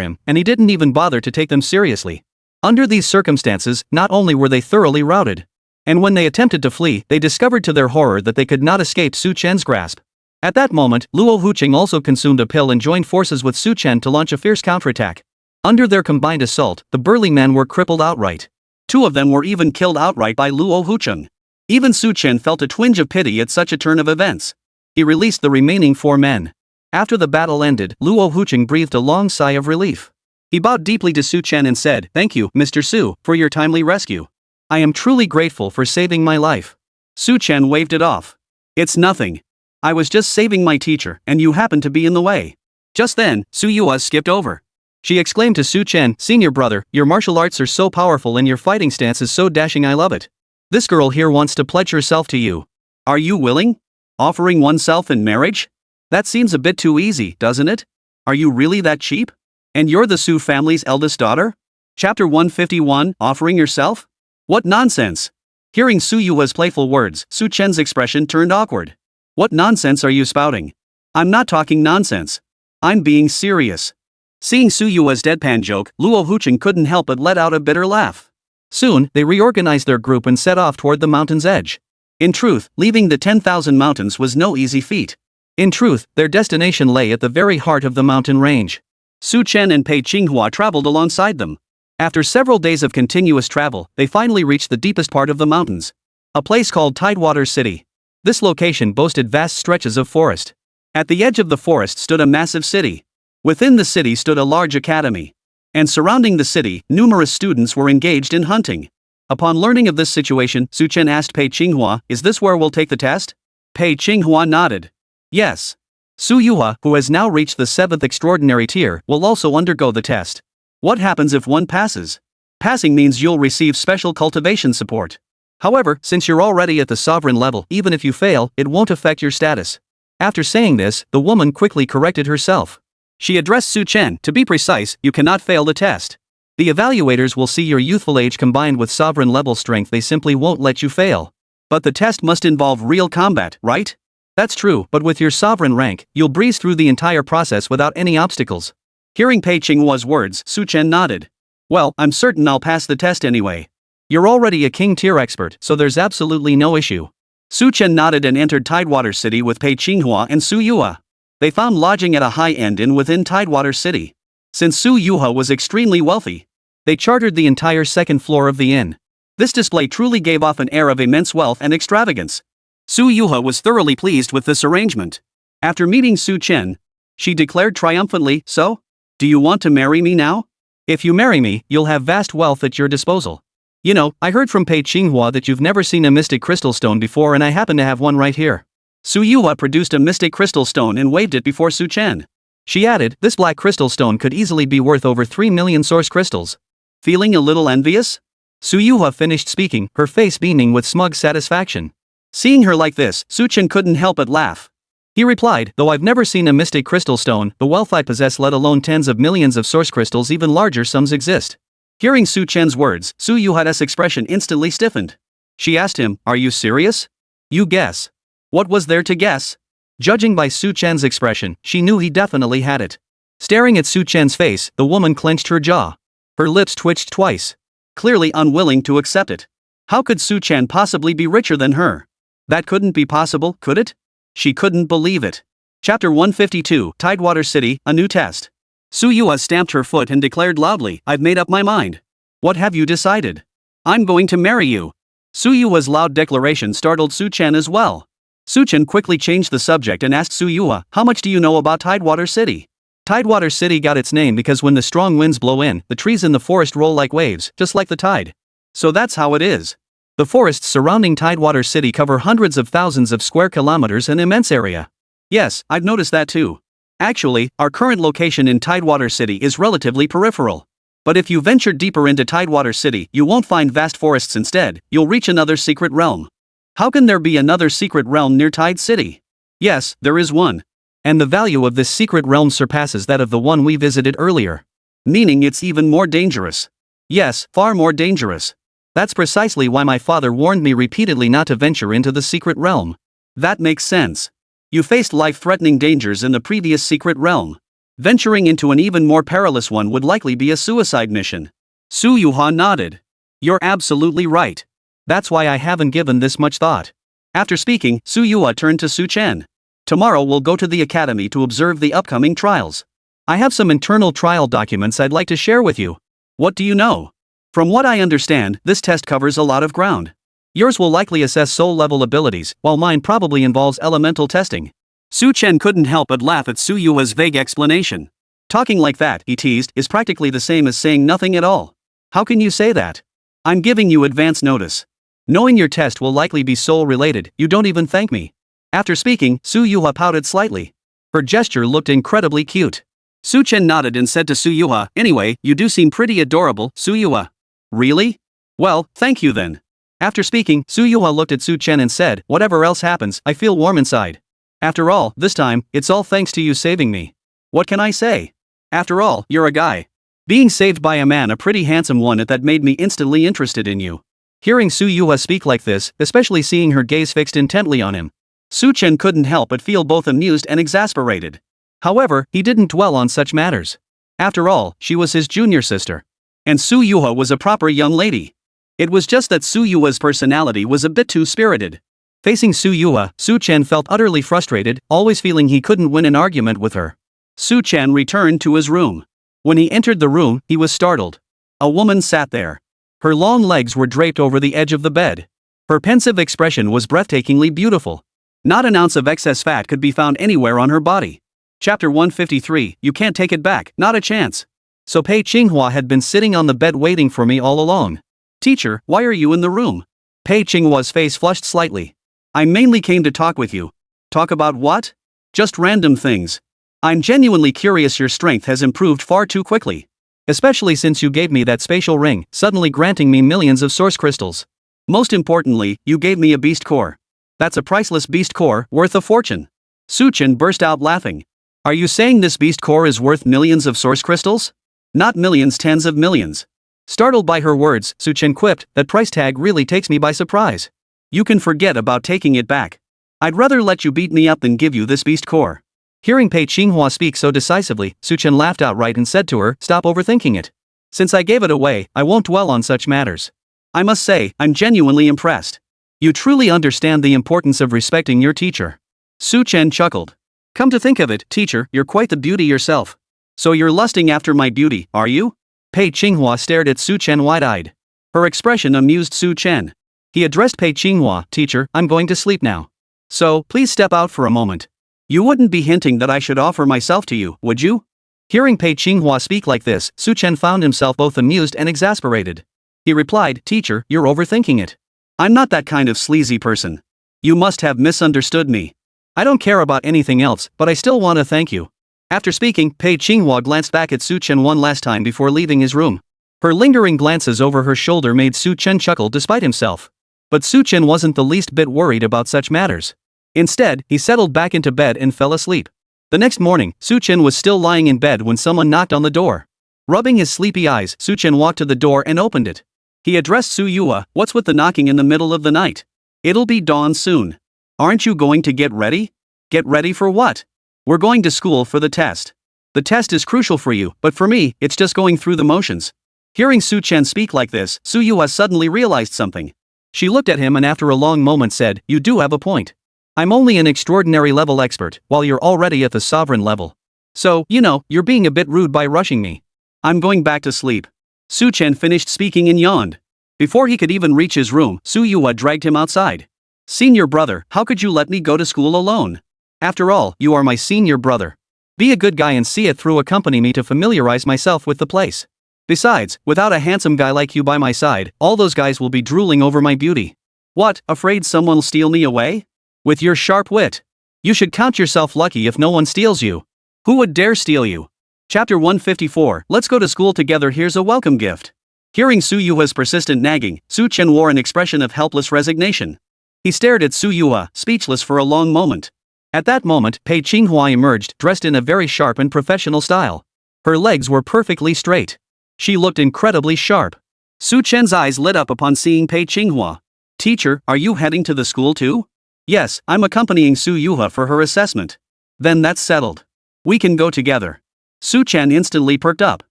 him, and he didn't even bother to take them seriously. Under these circumstances, not only were they thoroughly routed, and when they attempted to flee, they discovered to their horror that they could not escape Su Chen's grasp. At that moment, Luo Huqing also consumed a pill and joined forces with Su Chen to launch a fierce counterattack. Under their combined assault, the burly men were crippled outright. 2 of them were even killed outright by Luo Huqing. Even Su Chen felt a twinge of pity at such a turn of events. He released the remaining 4 men. After the battle ended, Luo Huqing breathed a long sigh of relief. He bowed deeply to Su Chen and said, "Thank you, Mr. Su, for your timely rescue. I am truly grateful for saving my life." Su Chen waved it off. "It's nothing. I was just saving my teacher, and you happened to be in the way." Just then, Su Yua skipped over. She exclaimed to Su Chen, "Senior brother, your martial arts are so powerful and your fighting stance is so dashing, I love it. This girl here wants to pledge herself to you. Are you willing? Offering oneself in marriage? That seems a bit too easy, doesn't it? Are you really that cheap? And you're the Su family's eldest daughter?" Chapter 151, Offering Yourself? What nonsense! Hearing Su Yua's playful words, Su Chen's expression turned awkward. What nonsense are you spouting? I'm not talking nonsense. I'm being serious. Seeing Su Yua's deadpan joke, Luo Huqing couldn't help but let out a bitter laugh. Soon, they reorganized their group and set off toward the mountain's edge. In truth, leaving the 10,000 mountains was no easy feat. In truth, their destination lay at the very heart of the mountain range. Su Chen and Pei Qinghua traveled alongside them. After several days of continuous travel, they finally reached the deepest part of the mountains. A place called Tidewater City. This location boasted vast stretches of forest. At the edge of the forest stood a massive city. Within the city stood a large academy. And surrounding the city, numerous students were engaged in hunting. Upon learning of this situation, Su Chen asked Pei Qinghua, "Is this where we'll take the test?" Pei Qinghua nodded. Yes. Su Yua, who has now reached the 7th extraordinary tier, will also undergo the test. What happens if one passes? Passing means you'll receive special cultivation support. However, since you're already at the sovereign level, even if you fail, it won't affect your status. After saying this, the woman quickly corrected herself. She addressed Su Chen, "To be precise, you cannot fail the test. The evaluators will see your youthful age combined with sovereign level strength. They simply won't let you fail. But the test must involve real combat, right? That's true, but with your sovereign rank, you'll breeze through the entire process without any obstacles. Hearing Pei Qinghua's words, Su Chen nodded. Well, I'm certain I'll pass the test anyway. You're already a king tier expert, so there's absolutely no issue. Su Chen nodded and entered Tidewater City with Pei Qinghua and Su Yuha. They found lodging at a high-end inn within Tidewater City. Since Su Yuha was extremely wealthy, they chartered the entire second floor of the inn. This display truly gave off an air of immense wealth and extravagance. Su Yuha was thoroughly pleased with this arrangement. After meeting Su Chen, she declared triumphantly, "So? Do you want to marry me now? If you marry me, you'll have vast wealth at your disposal. You know, I heard from Pei Qinghua that you've never seen a mystic crystal stone before, and I happen to have one right here." Su Yuha produced a mystic crystal stone and waved it before Su Chen. She added, "This black crystal stone could easily be worth over 3 million source crystals." Feeling a little envious? Su Yuha finished speaking, her face beaming with smug satisfaction. Seeing her like this, Su Chen couldn't help but laugh. He replied, "Though I've never seen a mystic crystal stone, the wealth I possess, let alone tens of millions of source crystals, even larger sums exist." Hearing Su Chen's words, Su Yuha's expression instantly stiffened. She asked him, "Are you serious?" "You guess." What was there to guess? Judging by Su Chen's expression, she knew he definitely had it. Staring at Su Chen's face, the woman clenched her jaw. Her lips twitched twice. Clearly unwilling to accept it. How could Su Chen possibly be richer than her? That couldn't be possible, could it? She couldn't believe it. Chapter 152, Tidewater City, a new test. Su Yuha stamped her foot and declared loudly, "I've made up my mind." "What have you decided?" "I'm going to marry you." Su Yuha's loud declaration startled Su Chen as well. Su Chen quickly changed the subject and asked Su Yuha, "How much do you know about Tidewater City?" Tidewater City got its name because when the strong winds blow in, the trees in the forest roll like waves, just like the tide. So that's how it is. The forests surrounding Tidewater City cover hundreds of thousands of square kilometers, an immense area. Yes, I've noticed that too. Actually, our current location in Tidewater City is relatively peripheral. But if you venture deeper into Tidewater City, you won't find vast forests. Instead, you'll reach another secret realm. How can there be another secret realm near Tide City? Yes, there is one. And the value of this secret realm surpasses that of the one we visited earlier. Meaning it's even more dangerous. Yes, far more dangerous. That's precisely why my father warned me repeatedly not to venture into the secret realm. That makes sense. You faced life-threatening dangers in the previous secret realm. Venturing into an even more perilous one would likely be a suicide mission. Su Yuha nodded. You're absolutely right. That's why I haven't given this much thought. After speaking, Su Yuha turned to Su Chen. Tomorrow we'll go to the academy to observe the upcoming trials. I have some internal trial documents I'd like to share with you. What do you know? From what I understand, this test covers a lot of ground. Yours will likely assess soul-level abilities, while mine probably involves elemental testing. Su Chen couldn't help but laugh at Su Yuha's vague explanation. Talking like that, he teased, is practically the same as saying nothing at all. How can you say that? I'm giving you advance notice. Knowing your test will likely be soul-related, you don't even thank me. After speaking, Su Yuha pouted slightly. Her gesture looked incredibly cute. Su Chen nodded and said to Su Yuha, "Anyway, you do seem pretty adorable, Su Yuha." "Really? Well, thank you then." After speaking, Su Yuha looked at Su Chen and said, "Whatever else happens, I feel warm inside. After all, this time, it's all thanks to you saving me. What can I say? After all, you're a guy. Being saved by a man, a pretty handsome one at that, made me instantly interested in you." Hearing Su Yuha speak like this, especially seeing her gaze fixed intently on him, Su Chen couldn't help but feel both amused and exasperated. However, he didn't dwell on such matters. After all, she was his junior sister. And Su Yuha was a proper young lady. It was just that Su Yuha's personality was a bit too spirited. Facing Su Yuha, Su Chen felt utterly frustrated, always feeling he couldn't win an argument with her. Su Chen returned to his room. When he entered the room, he was startled. A woman sat there. Her long legs were draped over the edge of the bed. Her pensive expression was breathtakingly beautiful. Not an ounce of excess fat could be found anywhere on her body. Chapter 153, You Can't Take It Back, Not a Chance. So Pei Qinghua had been sitting on the bed waiting for me all along. "Teacher, why are you in the room?" Pei Qinghua's face flushed slightly. "I mainly came to talk with you." "Talk about what?" "Just random things. I'm genuinely curious. Your strength has improved far too quickly. Especially since you gave me that spatial ring, suddenly granting me millions of source crystals. Most importantly, you gave me a beast core. That's a priceless beast core, worth a fortune." Su Chen burst out laughing. "Are you saying this beast core is worth millions of source crystals?" Not millions, tens of millions. Startled by her words, Su Chen quipped, that price tag really takes me by surprise. You can forget about taking it back. I'd rather let you beat me up than give you this beast core. Hearing Pei Qinghua speak so decisively, Su Chen laughed outright and said to her, stop overthinking it. Since I gave it away, I won't dwell on such matters. I must say, I'm genuinely impressed. You truly understand the importance of respecting your teacher. Su Chen chuckled. Come to think of it, teacher, you're quite the beauty yourself. So you're lusting after my beauty, are you? Pei Qinghua stared at Su Chen wide-eyed. Her expression amused Su Chen. He addressed Pei Qinghua, teacher, I'm going to sleep now. So, please step out for a moment. You wouldn't be hinting that I should offer myself to you, would you? Hearing Pei Qinghua speak like this, Su Chen found himself both amused and exasperated. He replied, teacher, you're overthinking it. I'm not that kind of sleazy person. You must have misunderstood me. I don't care about anything else, but I still want to thank you. After speaking, Pei Qinghua glanced back at Su Chen one last time before leaving his room. Her lingering glances over her shoulder made Su Chen chuckle despite himself. But Su Chen wasn't the least bit worried about such matters. Instead, he settled back into bed and fell asleep. The next morning, Su Chen was still lying in bed when someone knocked on the door. Rubbing his sleepy eyes, Su Chen walked to the door and opened it. He addressed Su Yue, what's with the knocking in the middle of the night? It'll be dawn soon. Aren't you going to get ready? Get ready for what? We're going to school for the test. The test is crucial for you, but for me, it's just going through the motions. Hearing Su Chen speak like this, Su Yue suddenly realized something. She looked at him and after a long moment said, you do have a point. I'm only an extraordinary level expert, while you're already at the sovereign level. So, you're being a bit rude by rushing me. I'm going back to sleep. Su Chen finished speaking and yawned. Before he could even reach his room, Su Yue dragged him outside. Senior brother, how could you let me go to school alone? After all, you are my senior brother. Be a good guy and see it through. Accompany me to familiarize myself with the place. Besides, without a handsome guy like you by my side, all those guys will be drooling over my beauty. What, afraid someone'll steal me away? With your sharp wit. You should count yourself lucky if no one steals you. Who would dare steal you? Chapter 154, Let's go to school together, here's a welcome gift. Hearing Su Yue's persistent nagging, Su Chen wore an expression of helpless resignation. He stared at Su Yue, speechless for a long moment. At that moment, Pei Qinghua emerged, dressed in a very sharp and professional style. Her legs were perfectly straight. She looked incredibly sharp. Su Chen's eyes lit up upon seeing Pei Qinghua. Teacher, are you heading to the school too? Yes, I'm accompanying Su Yue for her assessment. Then that's settled. We can go together. Su Chen instantly perked up.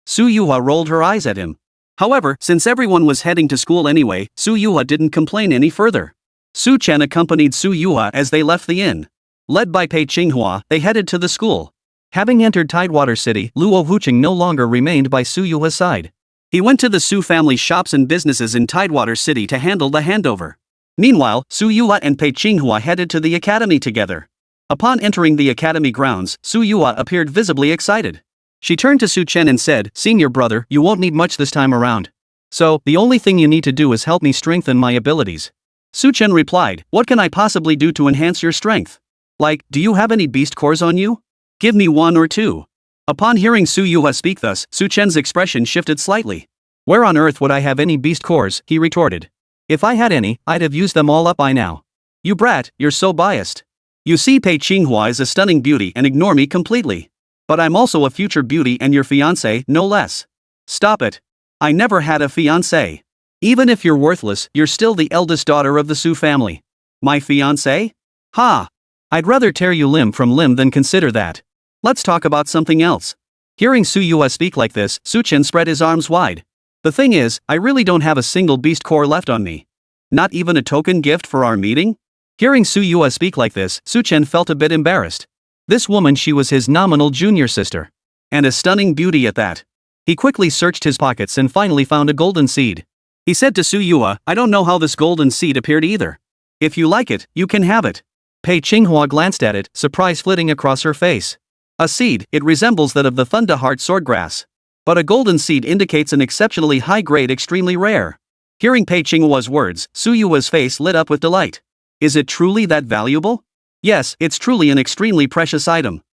Su Yue rolled her eyes at him. However, since everyone was heading to school anyway, Su Yue didn't complain any further. Su Chen accompanied Su Yue as they left the inn. Led by Pei Qinghua, they headed to the school. Having entered Tidewater City, Luo Wucheng no longer remained by Su Yue's side. He went to the Su family shops and businesses in Tidewater City to handle the handover. Meanwhile, Su Yue and Pei Qinghua headed to the academy together. Upon entering the academy grounds, Su Yue appeared visibly excited. She turned to Su Chen and said, Senior brother, you won't need much this time around. So, the only thing you need to do is help me strengthen my abilities. Su Chen replied, what can I possibly do to enhance your strength? Like, do you have any beast cores on you? Give me one or two. Upon hearing Su Yue speak thus, Su Chen's expression shifted slightly. Where on earth would I have any beast cores, he retorted. If I had any, I'd have used them all up by now. You brat, you're so biased. You see Pei Qinghua is a stunning beauty and ignore me completely. But I'm also a future beauty and your fiancé, no less. Stop it. I never had a fiancé. Even if you're worthless, you're still the eldest daughter of the Su family. My fiancé? Ha! I'd rather tear you limb from limb than consider that. Let's talk about something else. Hearing Su Yue speak like this, Su Chen spread his arms wide. The thing is, I really don't have a single beast core left on me. Not even a token gift for our meeting? Hearing Su Yue speak like this, Su Chen felt a bit embarrassed. This woman, she was his nominal junior sister. And a stunning beauty at that. He quickly searched his pockets and finally found a golden seed. He said to Su Yue, I don't know how this golden seed appeared either. If you like it, you can have it. Pei Qinghua glanced at it, surprise flitting across her face. A seed, it resembles that of the Thunderheart swordgrass. But a golden seed indicates an exceptionally high grade, extremely rare. Hearing Pei Qinghua's words, Su Yue's face lit up with delight. Is it truly that valuable? Yes, it's truly an extremely precious item.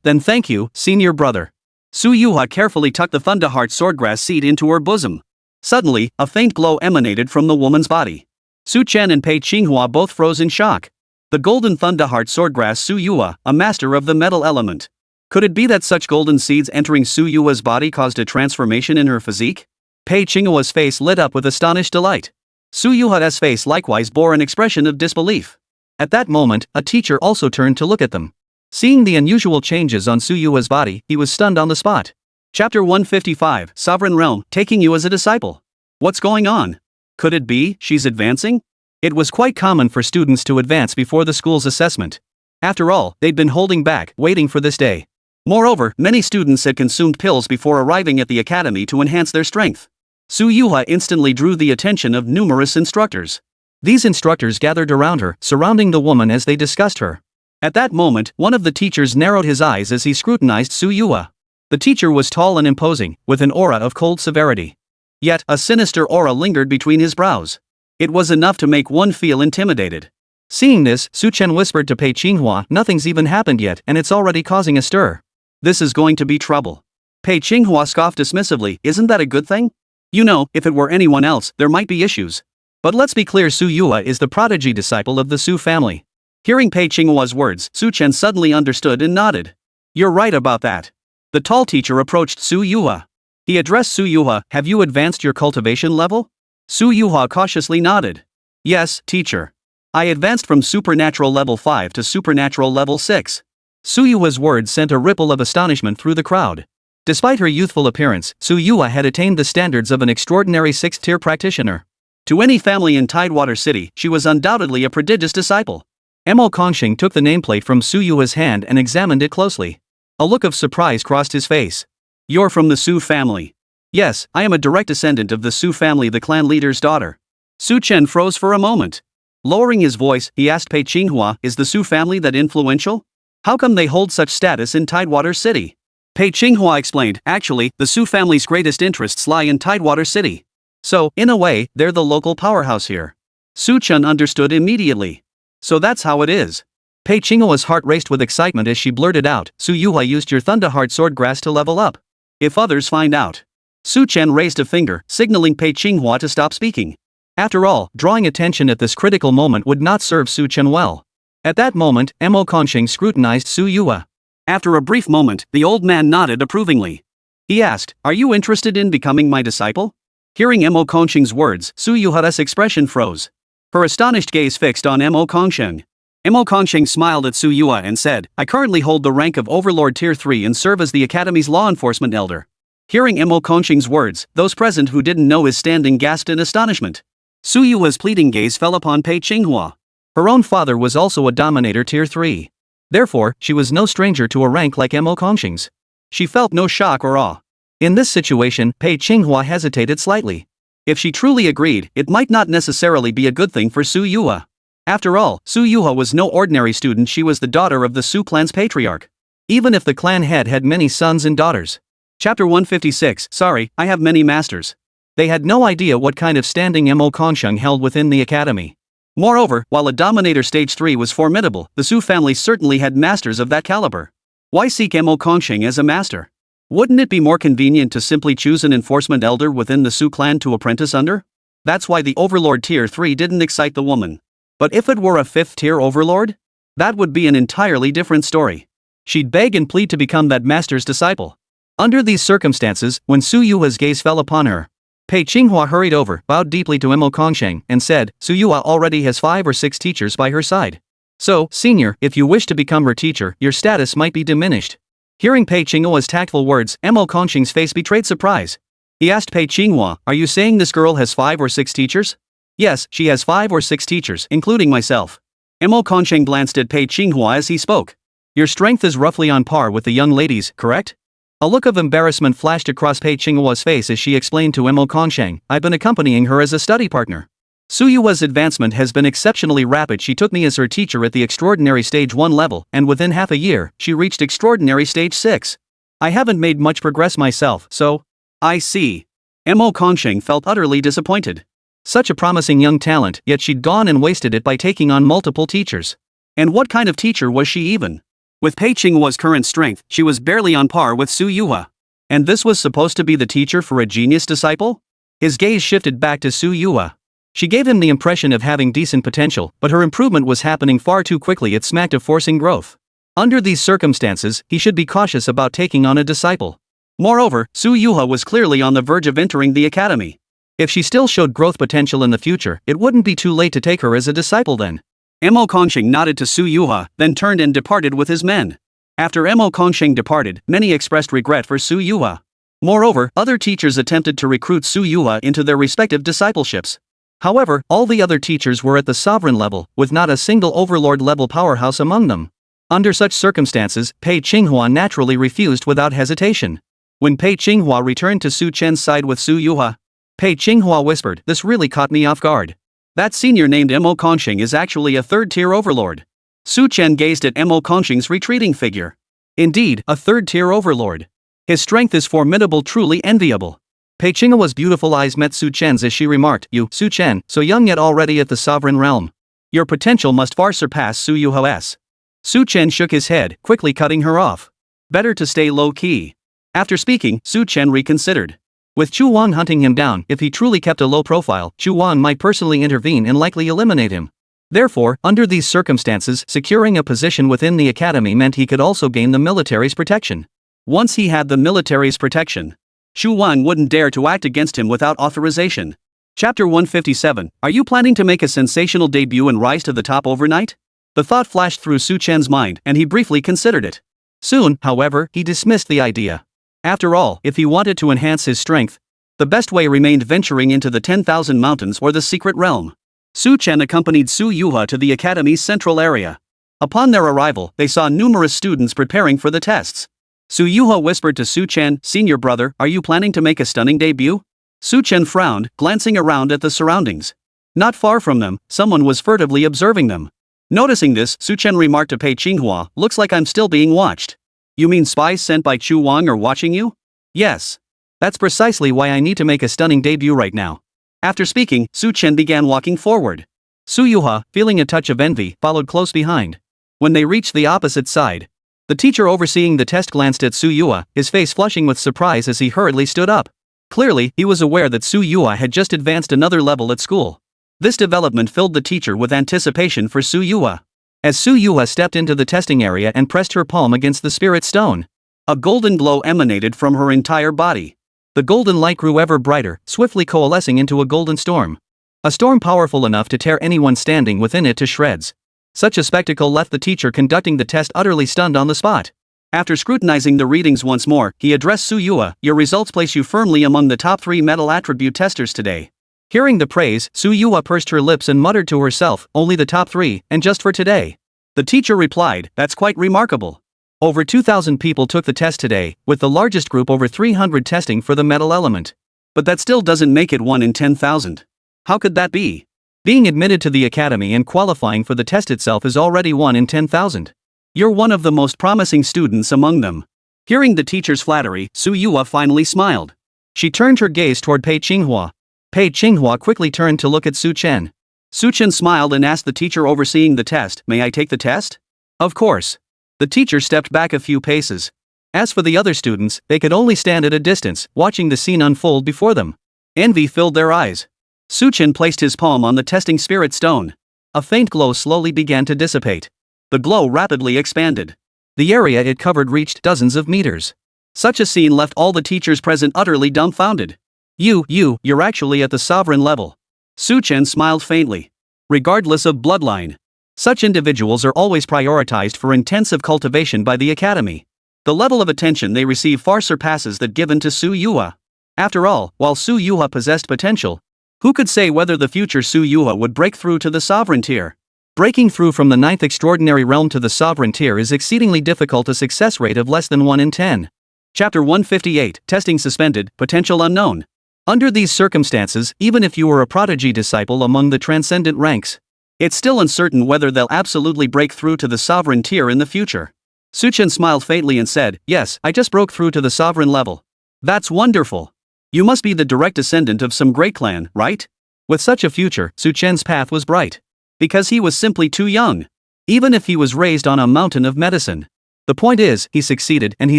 Then thank you, senior brother. Su Yue carefully tucked the Thunderheart swordgrass seed into her bosom. Suddenly, a faint glow emanated from the woman's body. Su Chen and Pei Qinghua both froze in shock. The golden Thunderheart swordgrass Su Yue, a master of the metal element. Could it be that such golden seeds entering Su Yua's body caused a transformation in her physique? Pei Qinghua's face lit up with astonished delight. Su Yuha's face likewise bore an expression of disbelief. At that moment, a teacher also turned to look at them. Seeing the unusual changes on Su Yua's body, he was stunned on the spot. Chapter 155, Sovereign Realm, taking you as a disciple. What's going on? Could it be she's advancing? It was quite common for students to advance before the school's assessment. After all, they'd been holding back, waiting for this day. Moreover, many students had consumed pills before arriving at the academy to enhance their strength. Su Yuha instantly drew the attention of numerous instructors. These instructors gathered around her, surrounding the woman as they discussed her. At that moment, one of the teachers narrowed his eyes as he scrutinized Su Yuha. The teacher was tall and imposing, with an aura of cold severity. Yet, a sinister aura lingered between his brows. It was enough to make one feel intimidated. Seeing this, Chen whispered to Pei Qinghua, "Nothing's even happened yet, and it's already causing a stir. This is going to be trouble." Pei Qinghua scoffed dismissively, "Isn't that a good thing? You know, if it were anyone else, there might be issues. But let's be clear, Su Yuha is the prodigy disciple of the Su family." Hearing Pei Qinghua's words, Su Chen suddenly understood and nodded. "You're right about that." The tall teacher approached Su Yuha. He addressed Su Yuha, "Have you advanced your cultivation level?" Su Yuha cautiously nodded. "Yes, teacher. I advanced from supernatural level 5 to supernatural level 6. Su Yuha's words sent a ripple of astonishment through the crowd. Despite her youthful appearance, Su Yuha had attained the standards of an extraordinary 6th-tier practitioner. To any family in Tidewater City, she was undoubtedly a prodigious disciple. Mo Kongxing took the nameplate from Su Yuha's hand and examined it closely. A look of surprise crossed his face. "You're from the Su family?" "Yes, I am a direct descendant of the Su family, the clan leader's daughter." Su Chen froze for a moment. Lowering his voice, he asked Pei Qinghua, "Is the Su family that influential? How come they hold such status in Tidewater City?" Pei Qinghua explained, "Actually, the Su family's greatest interests lie in Tidewater City. So, in a way, they're the local powerhouse here." Su Chen understood immediately. "So that's how it is." Pei Qinghua's heart raced with excitement as she blurted out, "Su Yuha used your Thunderheart sword grass to level up. If others find out." Su Chen raised a finger, signaling Pei Qinghua to stop speaking. After all, drawing attention at this critical moment would not serve Su Chen well. At that moment, Mo Kongxing scrutinized Su Yuha. After a brief moment, the old man nodded approvingly. He asked, "Are you interested in becoming my disciple?" Hearing Mo Kongxing's words, Su Yuha's expression froze. Her astonished gaze fixed on Mo Kongxing. Mo Kongxing smiled at Su Yuha and said, "I currently hold the rank of Overlord Tier 3 and serve as the Academy's law enforcement elder." Hearing Mo Kongxing's words, those present who didn't know his standing gasped in astonishment. Su Yuha's pleading gaze fell upon Pei Qinghua. Her own father was also a Dominator Tier 3. Therefore, she was no stranger to a rank like Mo Kongxing's. She felt no shock or awe. In this situation, Pei Qinghua hesitated slightly. If she truly agreed, it might not necessarily be a good thing for Su Yuha. After all, Su Yuha was no ordinary student, she was the daughter of the Su clan's patriarch. Even if the clan head had many sons and daughters. Chapter 156, "Sorry, I have many masters." They had no idea what kind of standing Mo Kongxing held within the academy. Moreover, while a Dominator Stage 3 was formidable, the Su family certainly had masters of that caliber. Why seek Mo Kongxing as a master? Wouldn't it be more convenient to simply choose an enforcement elder within the Su clan to apprentice under? That's why the Overlord Tier 3 didn't excite the woman. But if it were a 5th-tier Overlord? That would be an entirely different story. She'd beg and plead to become that master's disciple. Under these circumstances, when Su Yuha's gaze fell upon her, Pei Qinghua hurried over, bowed deeply to Mo Kongxing, and said, "Su Yuha already has 5 or 6 teachers by her side. So, senior, if you wish to become her teacher, your status might be diminished." Hearing Pei Qinghua's tactful words, Mo Kongxing's face betrayed surprise. He asked Pei Qinghua, "Are you saying this girl has 5 or 6 teachers?" "Yes, she has 5 or 6 teachers, including myself." Mo Kongxing glanced at Pei Qinghua as he spoke. "Your strength is roughly on par with the young ladies, correct?" A look of embarrassment flashed across Pei Qinghua's face as she explained to Mo Kongxing, "I've been accompanying her as a study partner. Su Yuha's advancement has been exceptionally rapid. She took me as her teacher at the Extraordinary Stage 1 level, and within half a year, she reached Extraordinary Stage 6. I haven't made much progress myself, so..." "I see." Mo Kongxing felt utterly disappointed. Such a promising young talent, yet she'd gone and wasted it by taking on multiple teachers. And what kind of teacher was she even? With Pei Qinghua's current strength, she was barely on par with Su Yuha. And this was supposed to be the teacher for a genius disciple? His gaze shifted back to Su Yuha. She gave him the impression of having decent potential, but her improvement was happening far too quickly. It smacked of forcing growth. Under these circumstances, he should be cautious about taking on a disciple. Moreover, Su Yuha was clearly on the verge of entering the academy. If she still showed growth potential in the future, it wouldn't be too late to take her as a disciple then. Mo Kongsheng nodded to Su Yuha, then turned and departed with his men. After Mo Kongsheng departed, many expressed regret for Su Yuha. Moreover, other teachers attempted to recruit Su Yuha into their respective discipleships. However, all the other teachers were at the sovereign level, with not a single overlord-level powerhouse among them. Under such circumstances, Pei Qinghua naturally refused without hesitation. When Pei Qinghua returned to Su Chen's side with Su Yuha, Pei Qinghua whispered, "This really caught me off guard. That senior named Mo Kongsheng is actually a third-tier overlord." Su Chen gazed at Mo Kongsheng's retreating figure. Indeed, a third-tier overlord. His strength is formidable, truly enviable. Pei Qinghua's beautiful eyes met Su Chen's as she remarked, "You, Su Chen, so young yet already at the sovereign realm. Your potential must far surpass Su Yuha's." Su Chen shook his head, quickly cutting her off. Better to stay low-key. After speaking, Su Chen reconsidered. With Chu Wang hunting him down, if he truly kept a low profile, Chu Wang might personally intervene and likely eliminate him. Therefore, under these circumstances, securing a position within the academy meant he could also gain the military's protection. Once he had the military's protection, Chu Wang wouldn't dare to act against him without authorization. Chapter 157. Are you planning to make a sensational debut and rise to the top overnight? The thought flashed through Su Chen's mind, and he briefly considered it. Soon, however, he dismissed the idea. After all, if he wanted to enhance his strength, the best way remained venturing into the 10,000 mountains or the secret realm. Su Chen accompanied Su Yuha to the academy's central area. Upon their arrival, they saw numerous students preparing for the tests. Su Yuha whispered to Su Chen, "Senior brother, are you planning to make a stunning debut?" Su Chen frowned, glancing around at the surroundings. Not far from them, someone was furtively observing them. Noticing this, Su Chen remarked to Pei Qinghua, "Looks like I'm still being watched." "You mean spies sent by Chu Wang are watching you?" "Yes. That's precisely why I need to make a stunning debut right now." After speaking, Su Chen began walking forward. Su Yuha, feeling a touch of envy, followed close behind. When they reached the opposite side, the teacher overseeing the test glanced at Su Yuha, his face flushing with surprise as he hurriedly stood up. Clearly, he was aware that Su Yuha had just advanced another level at school. This development filled the teacher with anticipation for Su Yuha. As Su Yuha stepped into the testing area and pressed her palm against the spirit stone, a golden glow emanated from her entire body. The golden light grew ever brighter, swiftly coalescing into a golden storm. A storm powerful enough to tear anyone standing within it to shreds. Such a spectacle left the teacher conducting the test utterly stunned on the spot. After scrutinizing the readings once more, he addressed Su Yuha, "Your results place you firmly among the top 3 metal attribute testers today." Hearing the praise, Su Yuha pursed her lips and muttered to herself, "Only the top 3, and just for today." The teacher replied, "That's quite remarkable. Over 2,000 people took the test today, with the largest group over 300 testing for the metal element. But that still doesn't make it 1 in 10,000. How could that be? Being admitted to the academy and qualifying for the test itself is already 1 in 10,000. You're one of the most promising students among them." Hearing the teacher's flattery, Su Yuha finally smiled. She turned her gaze toward Pei Qinghua. Pei Qinghua quickly turned to look at Su Chen. Su Chen smiled and asked the teacher overseeing the test, "May I take the test?" "Of course." The teacher stepped back a few paces. As for the other students, they could only stand at a distance, watching the scene unfold before them. Envy filled their eyes. Su Chen placed his palm on the testing spirit stone. A faint glow slowly began to dissipate. The glow rapidly expanded. The area it covered reached dozens of meters. Such a scene left all the teachers present utterly dumbfounded. You're actually at the sovereign level." Su Chen smiled faintly. Regardless of bloodline, such individuals are always prioritized for intensive cultivation by the academy. The level of attention they receive far surpasses that given to Su Yuha. After all, while Su Yuha possessed potential, who could say whether the future Su Yuha would break through to the sovereign tier? Breaking through from the 9th extraordinary realm to the sovereign tier is exceedingly difficult, a success rate of less than 1 in 10. Chapter 158, Testing Suspended, Potential Unknown. Under these circumstances, even if you were a prodigy disciple among the transcendent ranks, it's still uncertain whether they'll absolutely break through to the sovereign tier in the future. Su Chen smiled faintly and said, "Yes, I just broke through to the sovereign level." "That's wonderful. You must be the direct descendant of some great clan, right?" With such a future, Su Chen's path was bright. Because he was simply too young. Even if he was raised on a mountain of medicine. The point is, he succeeded, and he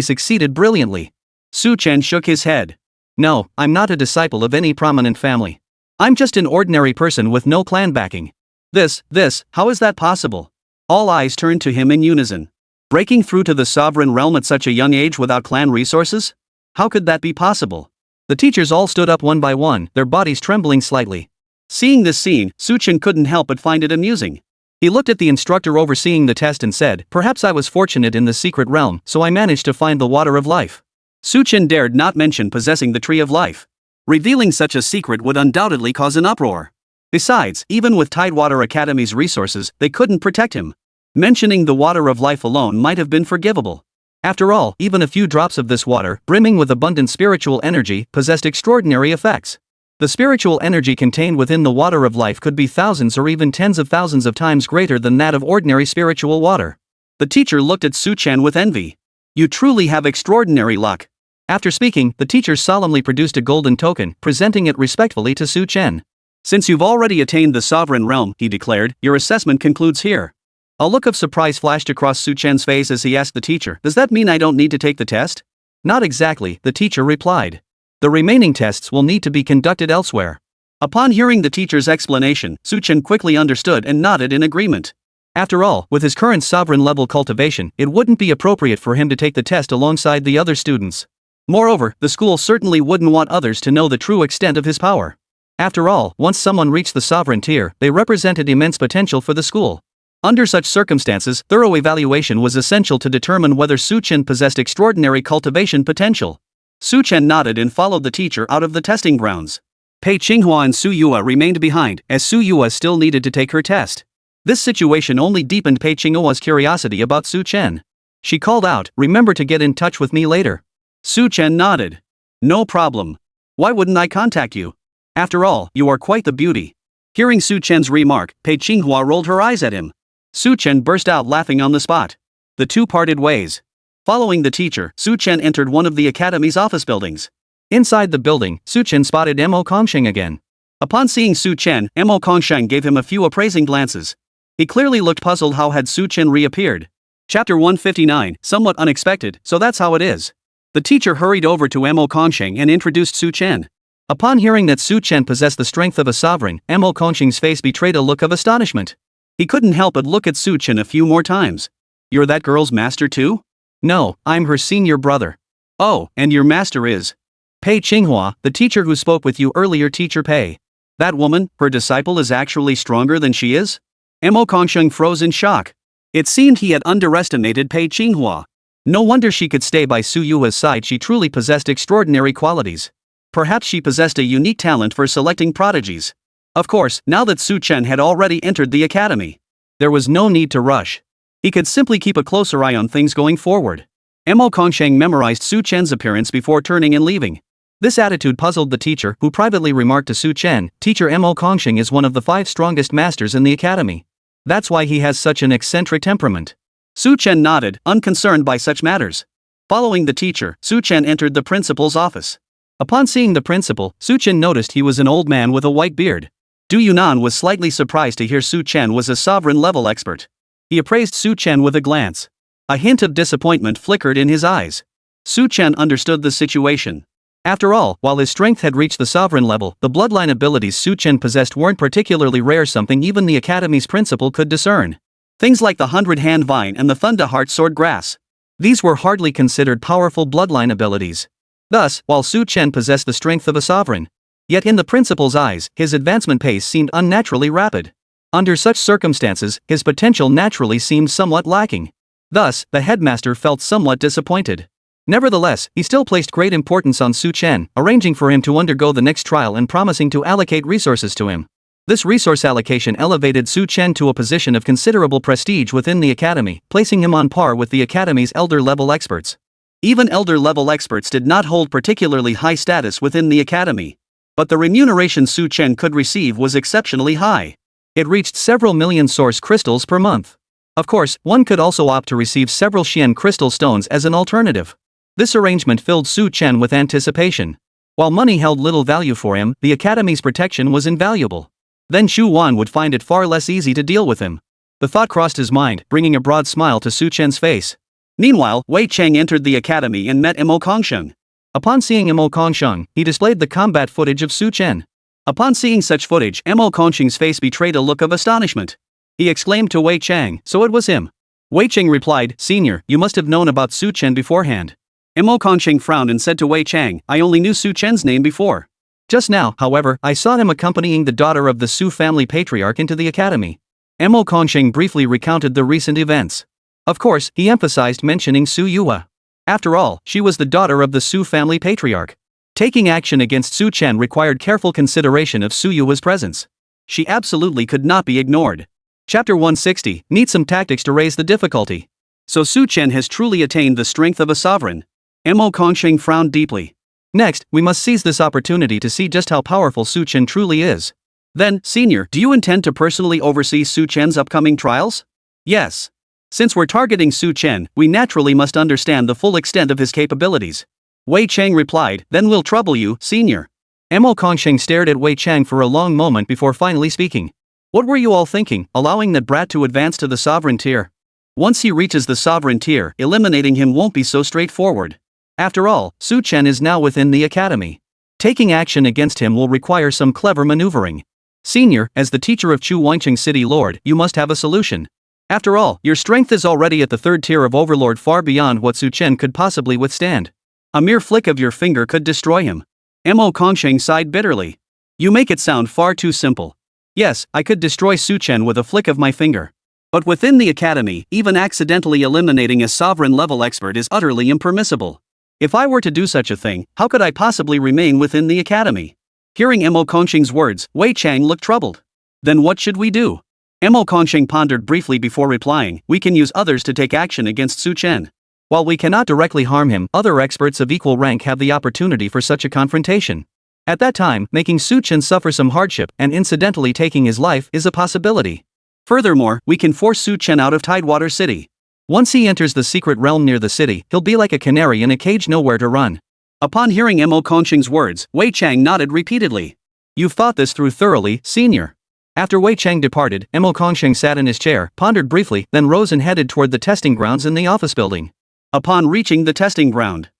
succeeded brilliantly. Su Chen shook his head. "No, I'm not a disciple of any prominent family. I'm just an ordinary person with no clan backing." How is that possible?" All eyes turned to him in unison. Breaking through to the sovereign realm at such a young age without clan resources? How could that be possible? The teachers all stood up one by one, their bodies trembling slightly. Seeing this scene, Chen couldn't help but find it amusing. He looked at the instructor overseeing the test and said, "Perhaps I was fortunate in the secret realm, so I managed to find the water of life." Chen dared not mention possessing the tree of life. Revealing such a secret would undoubtedly cause an uproar. Besides, even with Tidewater Academy's resources, they couldn't protect him. Mentioning the water of life alone might have been forgivable. After all, even a few drops of this water, brimming with abundant spiritual energy, possessed extraordinary effects. The spiritual energy contained within the water of life could be thousands or even tens of thousands of times greater than that of ordinary spiritual water. The teacher looked at Chen with envy. "You truly have extraordinary luck." After speaking, the teacher solemnly produced a golden token, presenting it respectfully to Chen. "Since you've already attained the sovereign realm," he declared, "your assessment concludes here." A look of surprise flashed across Chen's face as he asked the teacher, "Does that mean I don't need to take the test?" "Not exactly," the teacher replied. "The remaining tests will need to be conducted elsewhere." Upon hearing the teacher's explanation, Chen quickly understood and nodded in agreement. After all, with his current sovereign-level cultivation, it wouldn't be appropriate for him to take the test alongside the other students. Moreover, the school certainly wouldn't want others to know the true extent of his power. After all, once someone reached the sovereign tier, they represented immense potential for the school. Under such circumstances, thorough evaluation was essential to determine whether Chen possessed extraordinary cultivation potential. Chen nodded and followed the teacher out of the testing grounds. Pei Qinghua and Su Yue remained behind, as Su Yue still needed to take her test. This situation only deepened Pei Qinghua's curiosity about Chen. She called out, "Remember to get in touch with me later." Chen nodded. "No problem. Why wouldn't I contact you? After all, you are quite the beauty." Hearing Chen's remark, Pei Qinghua rolled her eyes at him. Chen burst out laughing on the spot. The two parted ways. Following the teacher, Chen entered one of the academy's office buildings. Inside the building, Chen spotted Mo Kongsheng again. Upon seeing Chen, Mo Kongsheng gave him a few appraising glances. He clearly looked puzzled how had Chen reappeared. Chapter 159, somewhat unexpected, so that's how it is. The teacher hurried over to Mo Kongsheng and introduced Chen. Upon hearing that Chen possessed the strength of a sovereign, Mo Kongsheng's face betrayed a look of astonishment. He couldn't help but look at Chen a few more times. "You're that girl's master too?" "No, I'm her senior brother." "Oh, and your master is?" "Pei Qinghua, the teacher who spoke with you earlier, Teacher Pei." "That woman, her disciple, is actually stronger than she is?" Mo Kongsheng froze in shock. It seemed he had underestimated Pei Qinghua. No wonder she could stay by Su Yue's side. She truly possessed extraordinary qualities. Perhaps she possessed a unique talent for selecting prodigies. Of course, now that Chen had already entered the academy, there was no need to rush. He could simply keep a closer eye on things going forward. Mo Kongsheng memorized Chen's appearance before turning and leaving. This attitude puzzled the teacher, who privately remarked to Chen, "Teacher Mo Kongsheng is one of the 5 strongest masters in the academy. That's why he has such an eccentric temperament." Chen nodded, unconcerned by such matters. Following the teacher, Chen entered the principal's office. Upon seeing the principal, Chen noticed he was an old man with a white beard. Du Yunan was slightly surprised to hear Chen was a sovereign-level expert. He appraised Chen with a glance. A hint of disappointment flickered in his eyes. Chen understood the situation. After all, while his strength had reached the sovereign level, the bloodline abilities Chen possessed weren't particularly rare, something even the academy's principal could discern. Things like the 100-hand vine and the Thunderheart sword grass. These were hardly considered powerful bloodline abilities. Thus, while Chen possessed the strength of a sovereign, yet in the principal's eyes, his advancement pace seemed unnaturally rapid. Under such circumstances, his potential naturally seemed somewhat lacking. Thus, the headmaster felt somewhat disappointed. Nevertheless, he still placed great importance on Chen, arranging for him to undergo the next trial and promising to allocate resources to him. This resource allocation elevated Chen to a position of considerable prestige within the academy, placing him on par with the academy's elder-level experts. Even elder-level experts did not hold particularly high status within the academy. But the remuneration Chen could receive was exceptionally high. It reached several million source crystals per month. Of course, one could also opt to receive several Xian crystal stones as an alternative. This arrangement filled Chen with anticipation. While money held little value for him, the academy's protection was invaluable. Then Xu Wan would find it far less easy to deal with him. The thought crossed his mind, bringing a broad smile to Chen's face. Meanwhile, Wei Cheng entered the academy and met Mo Kongsheng. Upon seeing Mo Kongsheng, he displayed the combat footage of Chen. Upon seeing such footage, Mo Kongsheng's face betrayed a look of astonishment. He exclaimed to Wei Cheng, "So it was him." Wei Cheng replied, Senior, you must have known about Su Chen beforehand. Mo Kongqing frowned and said to Wei Cheng, I only knew Su Chen's name before. Just now, however, I saw him accompanying the daughter of the Su family patriarch into the academy. Mo Kongqing briefly recounted the recent events. Of course, he emphasized mentioning Su Yue. After all, she was the daughter of the Su family patriarch. Taking action against Su Chen required careful consideration of Su Yue's presence. She absolutely could not be ignored. Chapter 160, Need some tactics to raise the difficulty. So Su Chen has truly attained the strength of a sovereign. Mo Kongqing frowned deeply. Next, we must seize this opportunity to see just how powerful Su Chen truly is. Then, Senior, do you intend to personally oversee Su Chen's upcoming trials? Yes. Since we're targeting Su Chen, we naturally must understand the full extent of his capabilities. Wei Cheng replied, Then we'll trouble you, Senior. Mo Kongqing stared at Wei Cheng for a long moment before finally speaking. What were you all thinking, allowing that brat to advance to the sovereign tier? Once he reaches the sovereign tier, eliminating him won't be so straightforward. After all, Su Chen is now within the academy. Taking action against him will require some clever maneuvering. Senior, as the teacher of Chu Wancheng City Lord, you must have a solution. After all, your strength is already at the third tier of Overlord, far beyond what Su Chen could possibly withstand. A mere flick of your finger could destroy him. Mo Kongqing sighed bitterly. You make it sound far too simple. Yes, I could destroy Su Chen with a flick of my finger. But within the academy, even accidentally eliminating a sovereign-level expert is utterly impermissible. If I were to do such a thing, how could I possibly remain within the academy? Hearing Mo Kongqing's words, Wei Cheng looked troubled. Then what should we do? Mo Kongqing pondered briefly before replying, We can use others to take action against Su Chen. While we cannot directly harm him, other experts of equal rank have the opportunity for such a confrontation. At that time, making Su Chen suffer some hardship and incidentally taking his life is a possibility. Furthermore, we can force Su Chen out of Tidewater City. Once he enters the secret realm near the city, he'll be like a canary in a cage, nowhere to run. Upon hearing Mo Kongqing's words, Wei Cheng nodded repeatedly. You've thought this through thoroughly, Senior. After Wei Cheng departed, Mo Kongqing sat in his chair, pondered briefly, then rose and headed toward the testing grounds in the office building. Upon reaching the testing ground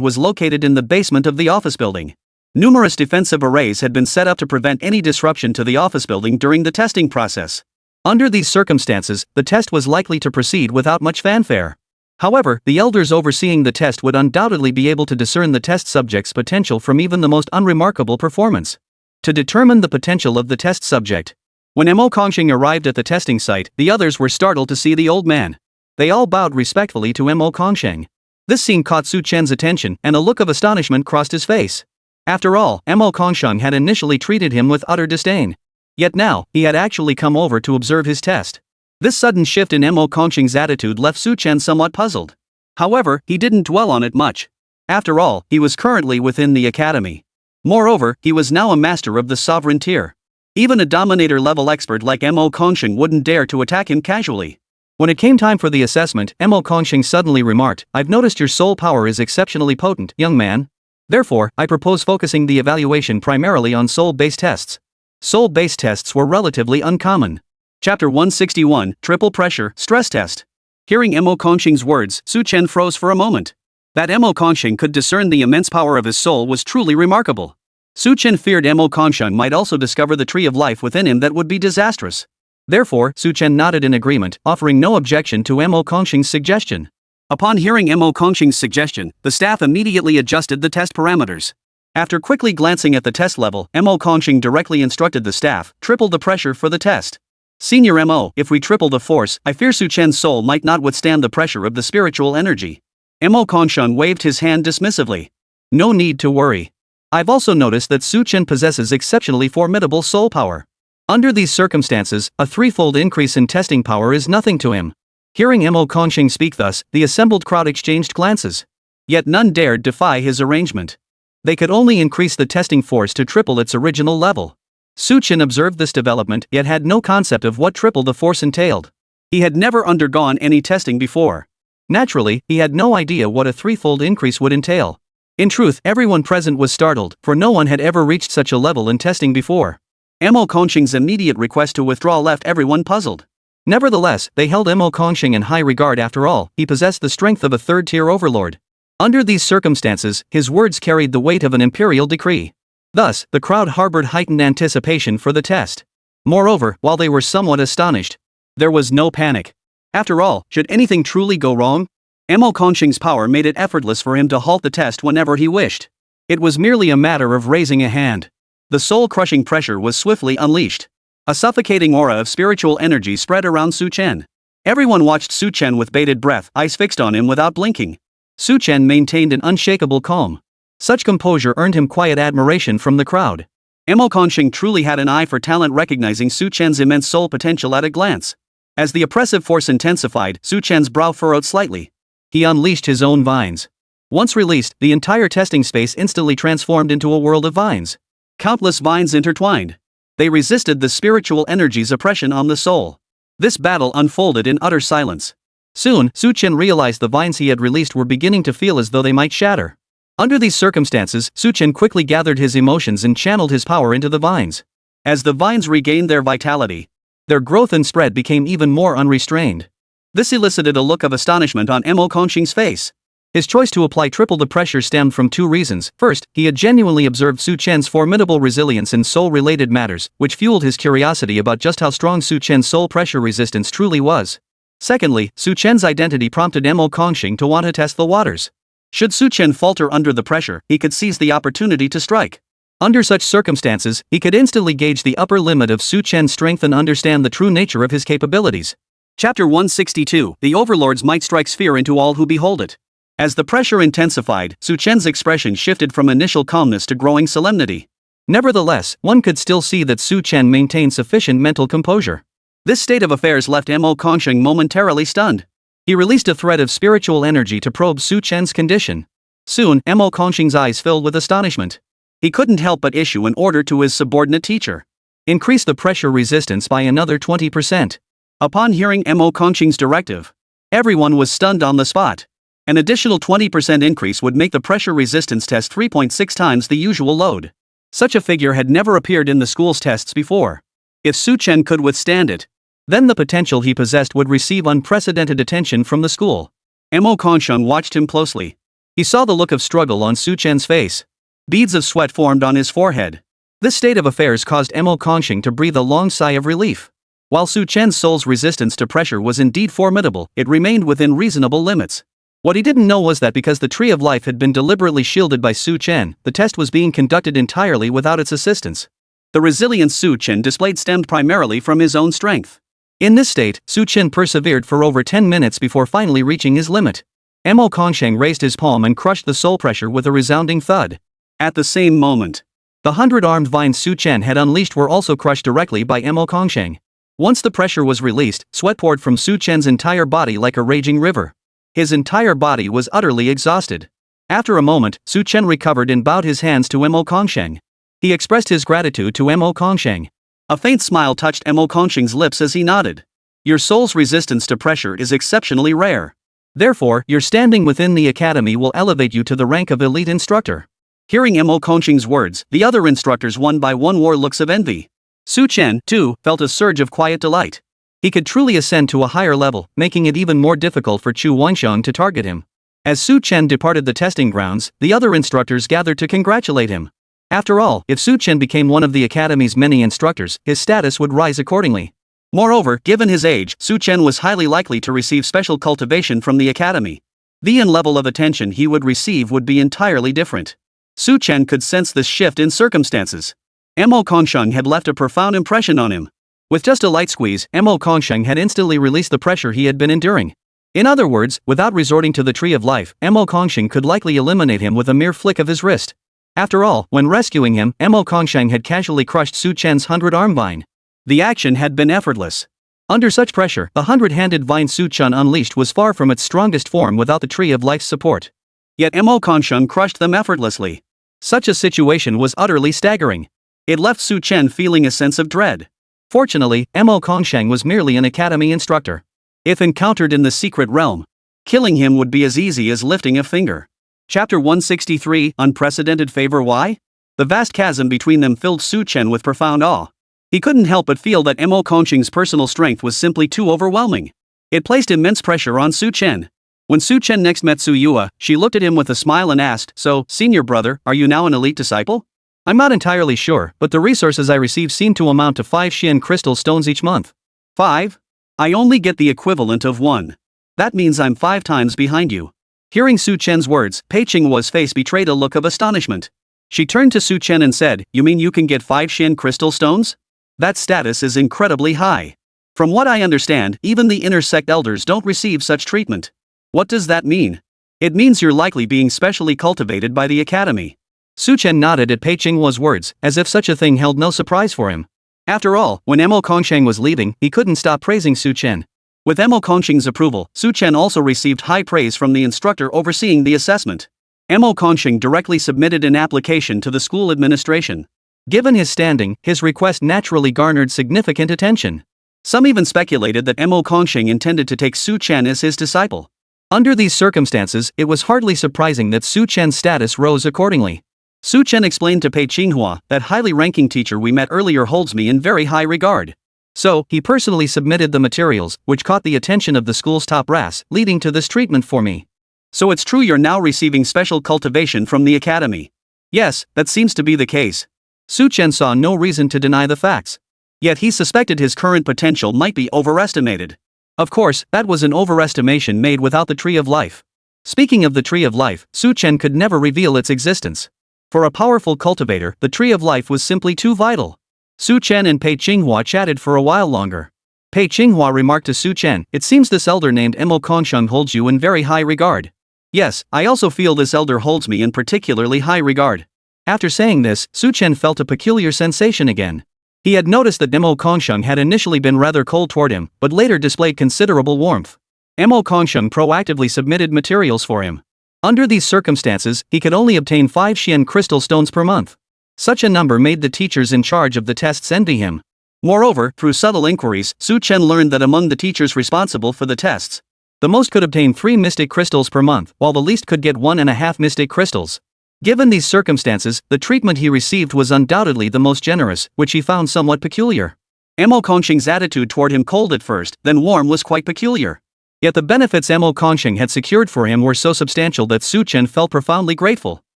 was located in the basement of the office building. Numerous defensive arrays had been set up to prevent any disruption to the office building during the testing process. Under these circumstances, the test was likely to proceed without much fanfare. However, the elders overseeing the test would undoubtedly be able to discern the test subject's potential from even the most unremarkable performance. To determine the potential of the test subject. When Mo Kongqing arrived at the testing site, the others were startled to see the old man. They all bowed respectfully to Mo Kongqing. This scene caught Su Chen's attention, and a look of astonishment crossed his face. After all, Mo Kongqing had initially treated him with utter disdain. Yet now, he had actually come over to observe his test. This sudden shift in Mo Kongqing's attitude left Su Chen somewhat puzzled. However, he didn't dwell on it much. After all, he was currently within the academy. Moreover, he was now a master of the sovereign tier. Even a dominator-level expert like Mo Kongqing wouldn't dare to attack him casually. When it came time for the assessment, Mo Kongqing suddenly remarked, I've noticed your soul power is exceptionally potent, young man. Therefore, I propose focusing the evaluation primarily on soul-based tests. Soul-based tests were relatively uncommon. Chapter 161, Triple Pressure, Stress Test. Hearing Mo Kongqing's words, Su Chen froze for a moment. That Mo Kongqing could discern the immense power of his soul was truly remarkable. Su Chen feared Mo Kongqing might also discover the tree of life within him that would be disastrous. Therefore, Su Chen nodded in agreement, offering no objection to Mo Kongqing's suggestion. Upon hearing Mo Kongqing's suggestion, the staff immediately adjusted the test parameters. After quickly glancing at the test level, Mo Kongqing directly instructed the staff, triple the pressure for the test. Senior Mo, if we triple the force, I fear Su Chen's soul might not withstand the pressure of the spiritual energy. Mo Kongqing waved his hand dismissively. No need to worry. I've also noticed that Su Chen possesses exceptionally formidable soul power. Under these circumstances, a threefold increase in testing power is nothing to him. Hearing Mo Kongqing speak thus, the assembled crowd exchanged glances. Yet none dared defy his arrangement. They could only increase the testing force to triple its original level. Su Chen observed this development yet had no concept of what triple the force entailed. He had never undergone any testing before. Naturally, he had no idea what a threefold increase would entail. In truth, everyone present was startled, for no one had ever reached such a level in testing before. Mo Kongqing's immediate request to withdraw left everyone puzzled. Nevertheless, they held Mo Kongqing in high regard. After all, he possessed the strength of a third-tier overlord. Under these circumstances, his words carried the weight of an imperial decree. Thus, the crowd harbored heightened anticipation for the test. Moreover, while they were somewhat astonished, there was no panic. After all, should anything truly go wrong? Mo Kongqing's power made it effortless for him to halt the test whenever he wished. It was merely a matter of raising a hand. The soul-crushing pressure was swiftly unleashed. A suffocating aura of spiritual energy spread around Su Chen. Everyone watched Su Chen with bated breath, eyes fixed on him without blinking. Su Chen maintained an unshakable calm. Such composure earned him quiet admiration from the crowd. Mo Kongqing truly had an eye for talent, recognizing Su Chen's immense soul potential at a glance. As the oppressive force intensified, Su Chen's brow furrowed slightly. He unleashed his own vines. Once released, the entire testing space instantly transformed into a world of vines. Countless vines intertwined. They resisted the spiritual energy's oppression on the soul. This battle unfolded in utter silence. Soon, Su Chen realized the vines he had released were beginning to feel as though they might shatter. Under these circumstances, Su Chen quickly gathered his emotions and channeled his power into the vines. As the vines regained their vitality, their growth and spread became even more unrestrained. This elicited a look of astonishment on Mo Kongqing's face. His choice to apply triple the pressure stemmed from two reasons. First, he had genuinely observed Su Chen's formidable resilience in soul-related matters, which fueled his curiosity about just how strong Su Chen's soul pressure resistance truly was. Secondly, Su Chen's identity prompted Mo Kongqing to want to test the waters. Should Su Chen falter under the pressure, he could seize the opportunity to strike. Under such circumstances, he could instantly gauge the upper limit of Su Chen's strength and understand the true nature of his capabilities. Chapter 162, The Overlord's Might Strikes Fear into All Who Behold It. As the pressure intensified, Su Chen's expression shifted from initial calmness to growing solemnity. Nevertheless, one could still see that Su Chen maintained sufficient mental composure. This state of affairs left Mo Kongqing momentarily stunned. He released a thread of spiritual energy to probe Su Chen's condition. Soon, Mo Kongqing's eyes filled with astonishment. He couldn't help but issue an order to his subordinate teacher. Increase the pressure resistance by another 20%. Upon hearing Mo Kongqing's directive, everyone was stunned on the spot. An additional 20% increase would make the pressure resistance test 3.6 times the usual load. Such a figure had never appeared in the school's tests before. If Su Chen could withstand it, then the potential he possessed would receive unprecedented attention from the school. Mo Kongqing watched him closely. He saw the look of struggle on Su Chen's face. Beads of sweat formed on his forehead. This state of affairs caused Mo Kongqing to breathe a long sigh of relief. While Su Chen's soul's resistance to pressure was indeed formidable, it remained within reasonable limits. What he didn't know was that because the Tree of Life had been deliberately shielded by Su Chen, the test was being conducted entirely without its assistance. The resilience Su Chen displayed stemmed primarily from his own strength. In this state, Su Chen persevered for over 10 minutes before finally reaching his limit. Mo Kongqing raised his palm and crushed the soul pressure with a resounding thud. At the same moment, the 100-armed vines Su Chen had unleashed were also crushed directly by Mo Kongqing. Once the pressure was released, sweat poured from Su Chen's entire body like a raging river. His entire body was utterly exhausted. After a moment, Su Chen recovered and bowed his hands to Mo Kongqing. He expressed his gratitude to Mo Kongqing. A faint smile touched Mo Kongqing's lips as he nodded. Your soul's resistance to pressure is exceptionally rare. Therefore, your standing within the academy will elevate you to the rank of elite instructor. Hearing Mo Kongqing's words, the other instructors one by one wore looks of envy. Su Chen, too, felt a surge of quiet delight. He could truly ascend to a higher level, making it even more difficult for Chu Wanxiang to target him. As Su Chen departed the testing grounds, the other instructors gathered to congratulate him. After all, if Su Chen became one of the academy's many instructors, his status would rise accordingly. Moreover, given his age, Su Chen was highly likely to receive special cultivation from the academy. The level of attention he would receive would be entirely different. Su Chen could sense this shift in circumstances. Mo Kongqing had left a profound impression on him. With just a light squeeze, Mo Kongqing had instantly released the pressure he had been enduring. In other words, without resorting to the Tree of Life, Mo Kongqing could likely eliminate him with a mere flick of his wrist. After all, when rescuing him, Mo Kongqing had casually crushed Su Chen's 100-arm vine. The action had been effortless. Under such pressure, the 100-handed vine Su Chen unleashed was far from its strongest form without the Tree of Life's support. Yet Mo Kongqing crushed them effortlessly. Such a situation was utterly staggering. It left Su Chen feeling a sense of dread. Fortunately, Mo Kongqing was merely an academy instructor. If encountered in the secret realm, killing him would be as easy as lifting a finger. Chapter 163, Unprecedented Favor. Why? The vast chasm between them filled Su Chen with profound awe. He couldn't help but feel that Mo Kongqing's personal strength was simply too overwhelming. It placed immense pressure on Su Chen. When Su Chen next met Su Yue, she looked at him with a smile and asked, "So, senior brother, are you now an elite disciple?" "I'm not entirely sure, but the resources I receive seem to amount to 5 Xian crystal stones each month." 5? I only get the equivalent of 1. That means I'm 5 times behind you. Hearing Su Chen's words, Pei Qinghua's face betrayed a look of astonishment. She turned to Su Chen and said, "You mean you can get 5 Xian crystal stones? That status is incredibly high. From what I understand, even the inner sect elders don't receive such treatment." "What does that mean?" "It means you're likely being specially cultivated by the academy." Su Chen nodded at Pei Qinghua's words, as if such a thing held no surprise for him. After all, when Mo Kongsheng was leaving, he couldn't stop praising Su Chen. With Mo Kongsheng's approval, Su Chen also received high praise from the instructor overseeing the assessment. Mo Kongsheng directly submitted an application to the school administration. Given his standing, his request naturally garnered significant attention. Some even speculated that Mo Kongsheng intended to take Su Chen as his disciple. Under these circumstances, it was hardly surprising that Su Chen's status rose accordingly. Su Chen explained to Pei Qinghua, "That highly ranking teacher we met earlier holds me in very high regard." So, he personally submitted the materials, which caught the attention of the school's top brass, leading to this treatment for me. "So it's true you're now receiving special cultivation from the academy?" "Yes, that seems to be the case." Su Chen saw no reason to deny the facts. Yet he suspected his current potential might be overestimated. Of course, that was an overestimation made without the Tree of Life. Speaking of the Tree of Life, Su Chen could never reveal its existence. For a powerful cultivator, the Tree of Life was simply too vital. Su Chen and Pei Qinghua chatted for a while longer. Pei Qinghua remarked to Su Chen, "It seems this elder named Mo Kongsheng holds you in very high regard." "Yes, I also feel this elder holds me in particularly high regard." After saying this, Su Chen felt a peculiar sensation again. He had noticed that Mo Kongsheng had initially been rather cold toward him, but later displayed considerable warmth. Mo Kongsheng proactively submitted materials for him. Under these circumstances, he could only obtain 5 Xian crystal stones per month. Such a number made the teachers in charge of the tests envy him. Moreover, through subtle inquiries, Su Chen learned that among the teachers responsible for the tests, the most could obtain 3 mystic crystals per month, while the least could get 1.5 mystic crystals. Given these circumstances, the treatment he received was undoubtedly the most generous, which he found somewhat peculiar. Mo Kongsheng's attitude toward him, cold at first, then warm, was quite peculiar. Yet the benefits Mo Kongsheng had secured for him were so substantial that Su Chen felt profoundly grateful.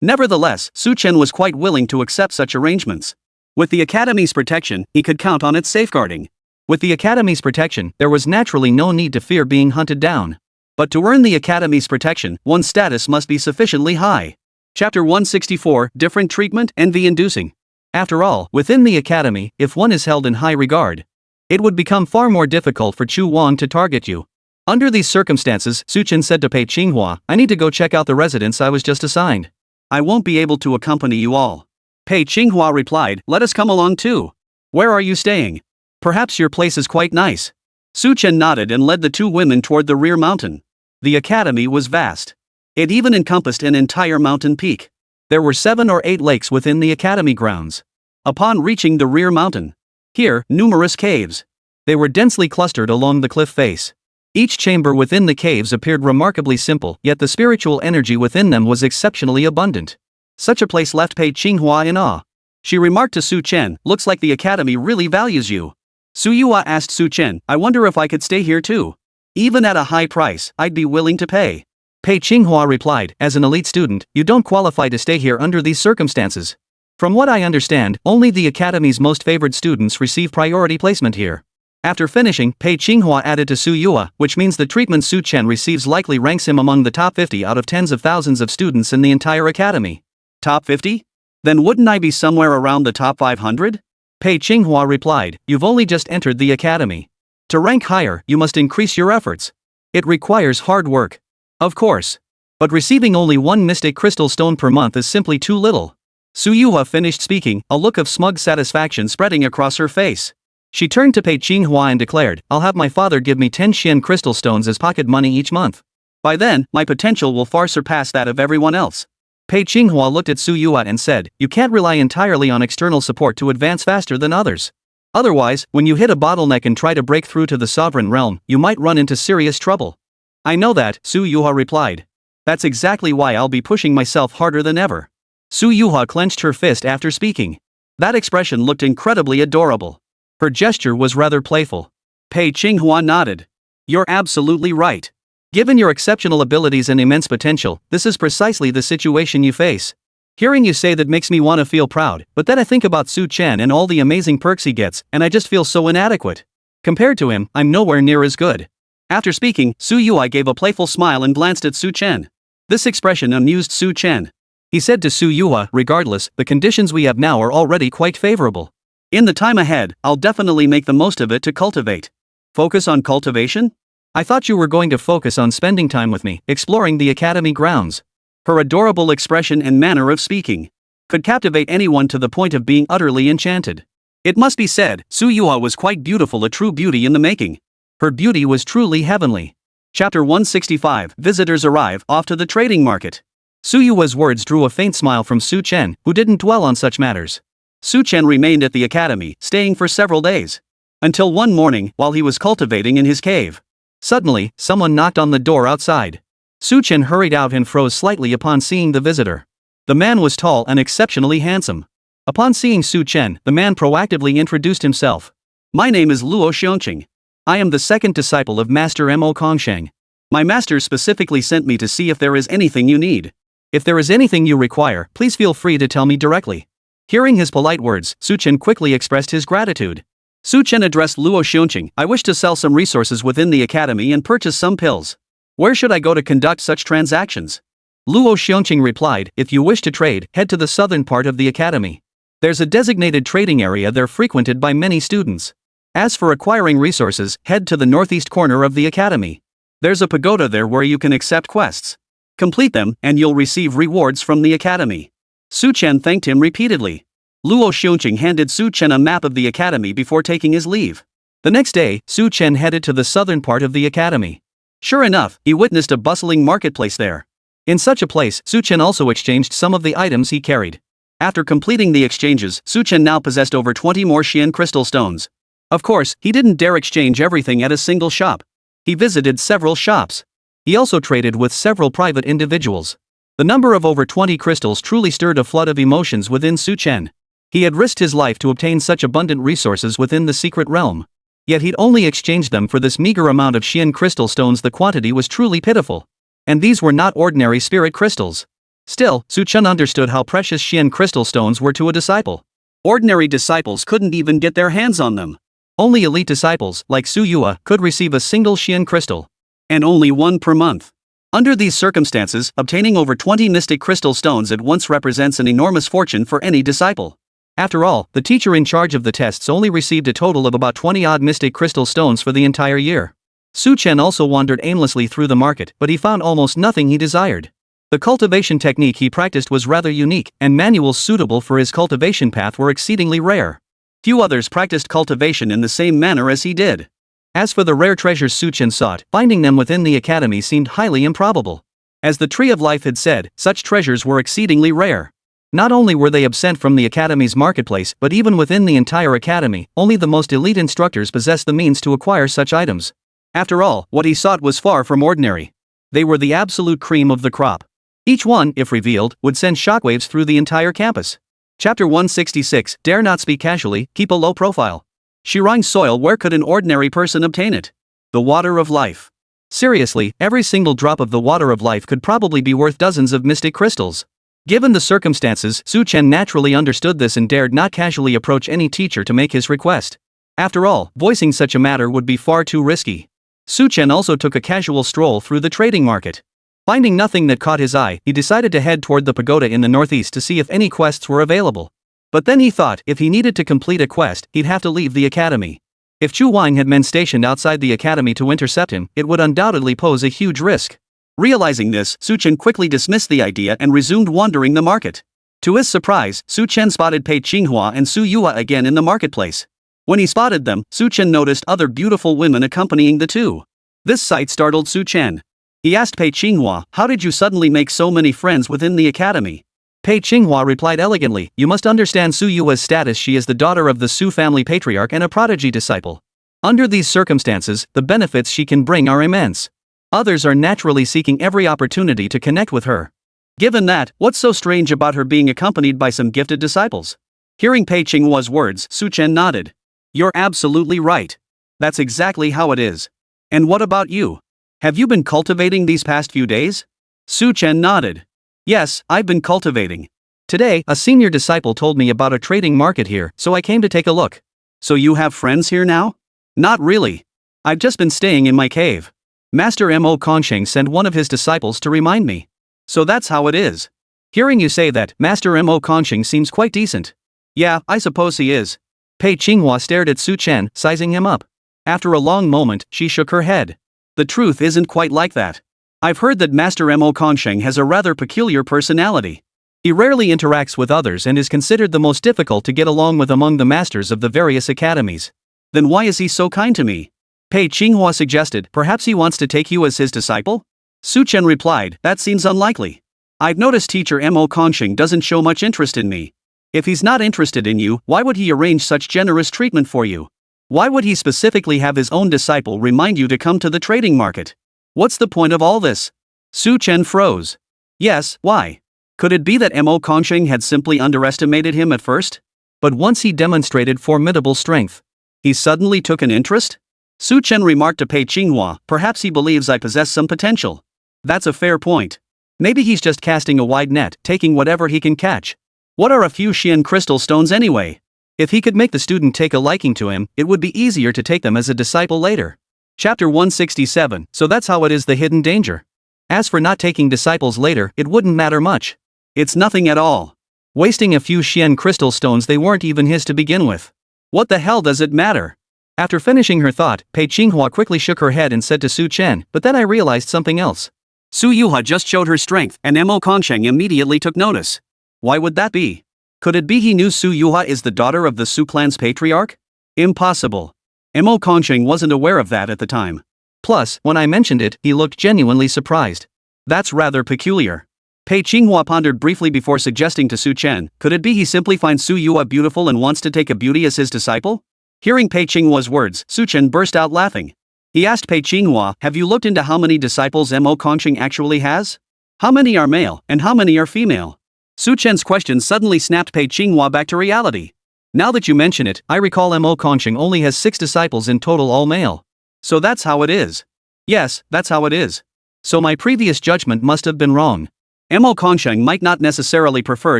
Nevertheless, Su Chen was quite willing to accept such arrangements. With the academy's protection, he could count on its safeguarding. With the academy's protection, there was naturally no need to fear being hunted down. But to earn the academy's protection, one's status must be sufficiently high. Chapter 164, Different Treatment, Envy-Inducing. After all, within the academy, if one is held in high regard, it would become far more difficult for Chu Wang to target you. Under these circumstances, Su Chen said to Pei Qinghua, "I need to go check out the residence I was just assigned. I won't be able to accompany you all." Pei Qinghua replied, "Let us come along too. Where are you staying? Perhaps your place is quite nice." Su Chen nodded and led the 2 women toward the rear mountain. The academy was vast. It even encompassed an entire mountain peak. There were 7 or 8 lakes within the academy grounds. Upon reaching the rear mountain, here, numerous caves. They were densely clustered along the cliff face. Each chamber within the caves appeared remarkably simple, yet the spiritual energy within them was exceptionally abundant. Such a place left Pei Qinghua in awe. She remarked to Su Chen, "Looks like the academy really values you." Su Yua asked Su Chen, "I wonder if I could stay here too. Even at a high price, I'd be willing to pay." Pei Qinghua replied, "As an elite student, you don't qualify to stay here under these circumstances. From what I understand, only the academy's most favored students receive priority placement here." After finishing, Pei Qinghua added to Su Yua, "Which means the treatment Su Chen receives likely ranks him among the top 50 out of tens of thousands of students in the entire academy." "Top 50? Then wouldn't I be somewhere around the top 500? Pei Qinghua replied, "You've only just entered the academy. To rank higher, you must increase your efforts. It requires hard work." "Of course. But receiving only 1 mystic crystal stone per month is simply too little." Su Yua finished speaking, a look of smug satisfaction spreading across her face. She turned to Pei Qinghua and declared, "I'll have my father give me 10 Xian crystal stones as pocket money each month. By then, my potential will far surpass that of everyone else." Pei Qinghua looked at Su Yua and said, "You can't rely entirely on external support to advance faster than others. Otherwise, when you hit a bottleneck and try to break through to the sovereign realm, you might run into serious trouble." "I know that," Su Yua replied. "That's exactly why I'll be pushing myself harder than ever." Su Yua clenched her fist after speaking. That expression looked incredibly adorable. Her gesture was rather playful. Pei Qinghua nodded. "You're absolutely right. Given your exceptional abilities and immense potential, this is precisely the situation you face. Hearing you say that makes me want to feel proud, but then I think about Su Chen and all the amazing perks he gets, and I just feel so inadequate." Compared to him, I'm nowhere near as good. After speaking, Su Yui gave a playful smile and glanced at Su Chen. This expression amused Su Chen. He said to Su Yui, regardless, the conditions we have now are already quite favorable. In the time ahead, I'll definitely make the most of it to cultivate. Focus on cultivation? I thought you were going to focus on spending time with me, exploring the academy grounds. Her adorable expression and manner of speaking could captivate anyone to the point of being utterly enchanted. It must be said, Su Yui was quite beautiful, a true beauty in the making. Her beauty was truly heavenly. Chapter 165. Visitors arrive, off to the trading market. Su Yui's words drew a faint smile from Su Chen, who didn't dwell on such matters. Su Chen remained at the academy, staying for several days. Until one morning, while he was cultivating in his cave. Suddenly, someone knocked on the door outside. Su Chen hurried out and froze slightly upon seeing the visitor. The man was tall and exceptionally handsome. Upon seeing Su Chen, the man proactively introduced himself. My name is Luo Xiongqing. I am the second disciple of Master Mo Kongsheng. My master specifically sent me to see if there is anything you need. If there is anything you require, please feel free to tell me directly. Hearing his polite words, Su Chen quickly expressed his gratitude. Su Chen addressed Luo Xiongqing. I wish to sell some resources within the academy and purchase some pills. Where should I go to conduct such transactions? Luo Xiongqing replied, if you wish to trade, head to the southern part of the academy. There's a designated trading area there frequented by many students. As for acquiring resources, head to the northeast corner of the academy. There's a pagoda there where you can accept quests. Complete them, and you'll receive rewards from the academy. Su Chen thanked him repeatedly. Luo Xiongqing handed Su Chen a map of the academy before taking his leave. The next day, Su Chen headed to the southern part of the academy. Sure enough, he witnessed a bustling marketplace there. In such a place, Su Chen also exchanged some of the items he carried. After completing the exchanges, Su Chen now possessed over 20 more Xian crystal stones. Of course, he didn't dare exchange everything at a single shop. He visited several shops. He also traded with several private individuals. The number of over 20 crystals truly stirred a flood of emotions within Su Chen. He had risked his life to obtain such abundant resources within the secret realm. Yet he'd only exchanged them for this meager amount of Xian crystal stones. The quantity was truly pitiful. And these were not ordinary spirit crystals. Still, Su Chen understood how precious Xian crystal stones were to a disciple. Ordinary disciples couldn't even get their hands on them. Only elite disciples, like Su Yui, could receive a single Xian crystal. And only one per month. Under these circumstances, obtaining over 20 mystic crystal stones at once represents an enormous fortune for any disciple. After all, the teacher in charge of the tests only received a total of about 20-odd mystic crystal stones for the entire year. Su Chen also wandered aimlessly through the market, but he found almost nothing he desired. The cultivation technique he practiced was rather unique, and manuals suitable for his cultivation path were exceedingly rare. Few others practiced cultivation in the same manner as he did. As for the rare treasures Su Chen sought, finding them within the academy seemed highly improbable. As the Tree of Life had said, such treasures were exceedingly rare. Not only were they absent from the academy's marketplace, but even within the entire academy, only the most elite instructors possessed the means to acquire such items. After all, what he sought was far from ordinary. They were the absolute cream of the crop. Each one, if revealed, would send shockwaves through the entire campus. Chapter 166. Dare not speak casually, keep a low profile. Shirang soil, where could an ordinary person obtain it? The water of life. Seriously, every single drop of the water of life could probably be worth dozens of mystic crystals. Given the circumstances, Su Chen naturally understood this and dared not casually approach any teacher to make his request. After all, voicing such a matter would be far too risky. Su Chen also took a casual stroll through the trading market. Finding nothing that caught his eye, he decided to head toward the pagoda in the northeast to see if any quests were available. But then he thought, if he needed to complete a quest, he'd have to leave the academy. If Chu Wang had men stationed outside the academy to intercept him, it would undoubtedly pose a huge risk. Realizing this, Su Chen quickly dismissed the idea and resumed wandering the market. To his surprise, Su Chen spotted Pei Qinghua and Su Yui again in the marketplace. When he spotted them, Su Chen noticed other beautiful women accompanying the two. This sight startled Su Chen. He asked Pei Qinghua, how did you suddenly make so many friends within the academy? Pei Qinghua replied elegantly, you must understand Su Yui's status. She is the daughter of the Su family patriarch and a prodigy disciple. Under these circumstances, the benefits she can bring are immense. Others are naturally seeking every opportunity to connect with her. Given that, what's so strange about her being accompanied by some gifted disciples? Hearing Pei Qinghua's words, Su Chen nodded. You're absolutely right. That's exactly how it is. And what about you? Have you been cultivating these past few days? Su Chen nodded. Yes, I've been cultivating. Today, a senior disciple told me about a trading market here, so I came to take a look. So you have friends here now? Not really. I've just been staying in my cave. Master Mo Kongsheng sent one of his disciples to remind me. So that's how it is. Hearing you say that, Master Mo Kongsheng seems quite decent. Yeah, I suppose he is. Pei Qinghua stared at Su Chen, sizing him up. After a long moment, she shook her head. The truth isn't quite like that. I've heard that Master Mo Kongsheng has a rather peculiar personality. He rarely interacts with others and is considered the most difficult to get along with among the masters of the various academies. Then why is he so kind to me? Pei Qinghua suggested, perhaps he wants to take you as his disciple? Su Chen replied, that seems unlikely. I've noticed teacher Mo Kongsheng doesn't show much interest in me. If he's not interested in you, why would he arrange such generous treatment for you? Why would he specifically have his own disciple remind you to come to the trading market? What's the point of all this? Su Chen froze. Yes, why? Could it be that Mo Kongsheng had simply underestimated him at first? But once he demonstrated formidable strength, he suddenly took an interest? Su Chen remarked to Pei Qinghua, perhaps he believes I possess some potential. That's a fair point. Maybe he's just casting a wide net, taking whatever he can catch. What are a few Xian crystal stones anyway? If he could make the student take a liking to him, it would be easier to take them as a disciple later. Chapter 167, so that's how it is, the hidden danger. As for not taking disciples later, it wouldn't matter much. It's nothing at all. Wasting a few Xian crystal stones, they weren't even his to begin with. What the hell does it matter? After finishing her thought, Pei Qinghua quickly shook her head and said to Su Chen, but then I realized something else. Su Yuha just showed her strength, and Mo Kongsheng immediately took notice. Why would that be? Could it be he knew Su Yuha is the daughter of the Su clan's patriarch? Impossible. Mo Kongsheng wasn't aware of that at the time. Plus, when I mentioned it, he looked genuinely surprised. That's rather peculiar. Pei Qinghua pondered briefly before suggesting to Su Chen, could it be he simply finds Su Yuha beautiful and wants to take a beauty as his disciple? Hearing Pei Qinghua's words, Su Chen burst out laughing. He asked Pei Qinghua, have you looked into how many disciples Mo Kongsheng actually has? How many are male, and how many are female? Su Chen's question suddenly snapped Pei Qinghua back to reality. Now that you mention it, I recall Mo Kongsheng only has 6 disciples in total, all male. So that's how it is. Yes, that's how it is. So my previous judgment must have been wrong. Mo Kongsheng might not necessarily prefer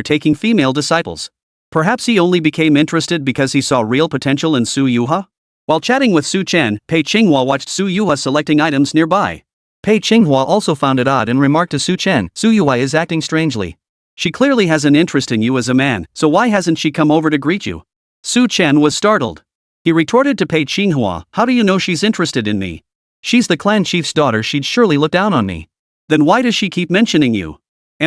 taking female disciples. Perhaps he only became interested because he saw real potential in Su Yuha? While chatting with Su Chen, Pei Qinghua watched Su Yuha selecting items nearby. Pei Qinghua also found it odd and remarked to Su Chen, Su Yuha is acting strangely. She clearly has an interest in you as a man, so why hasn't she come over to greet you? Su Chen was startled. He retorted to Pei Qinghua, how do you know she's interested in me? She's the clan chief's daughter, she'd surely look down on me. Then why does she keep mentioning you?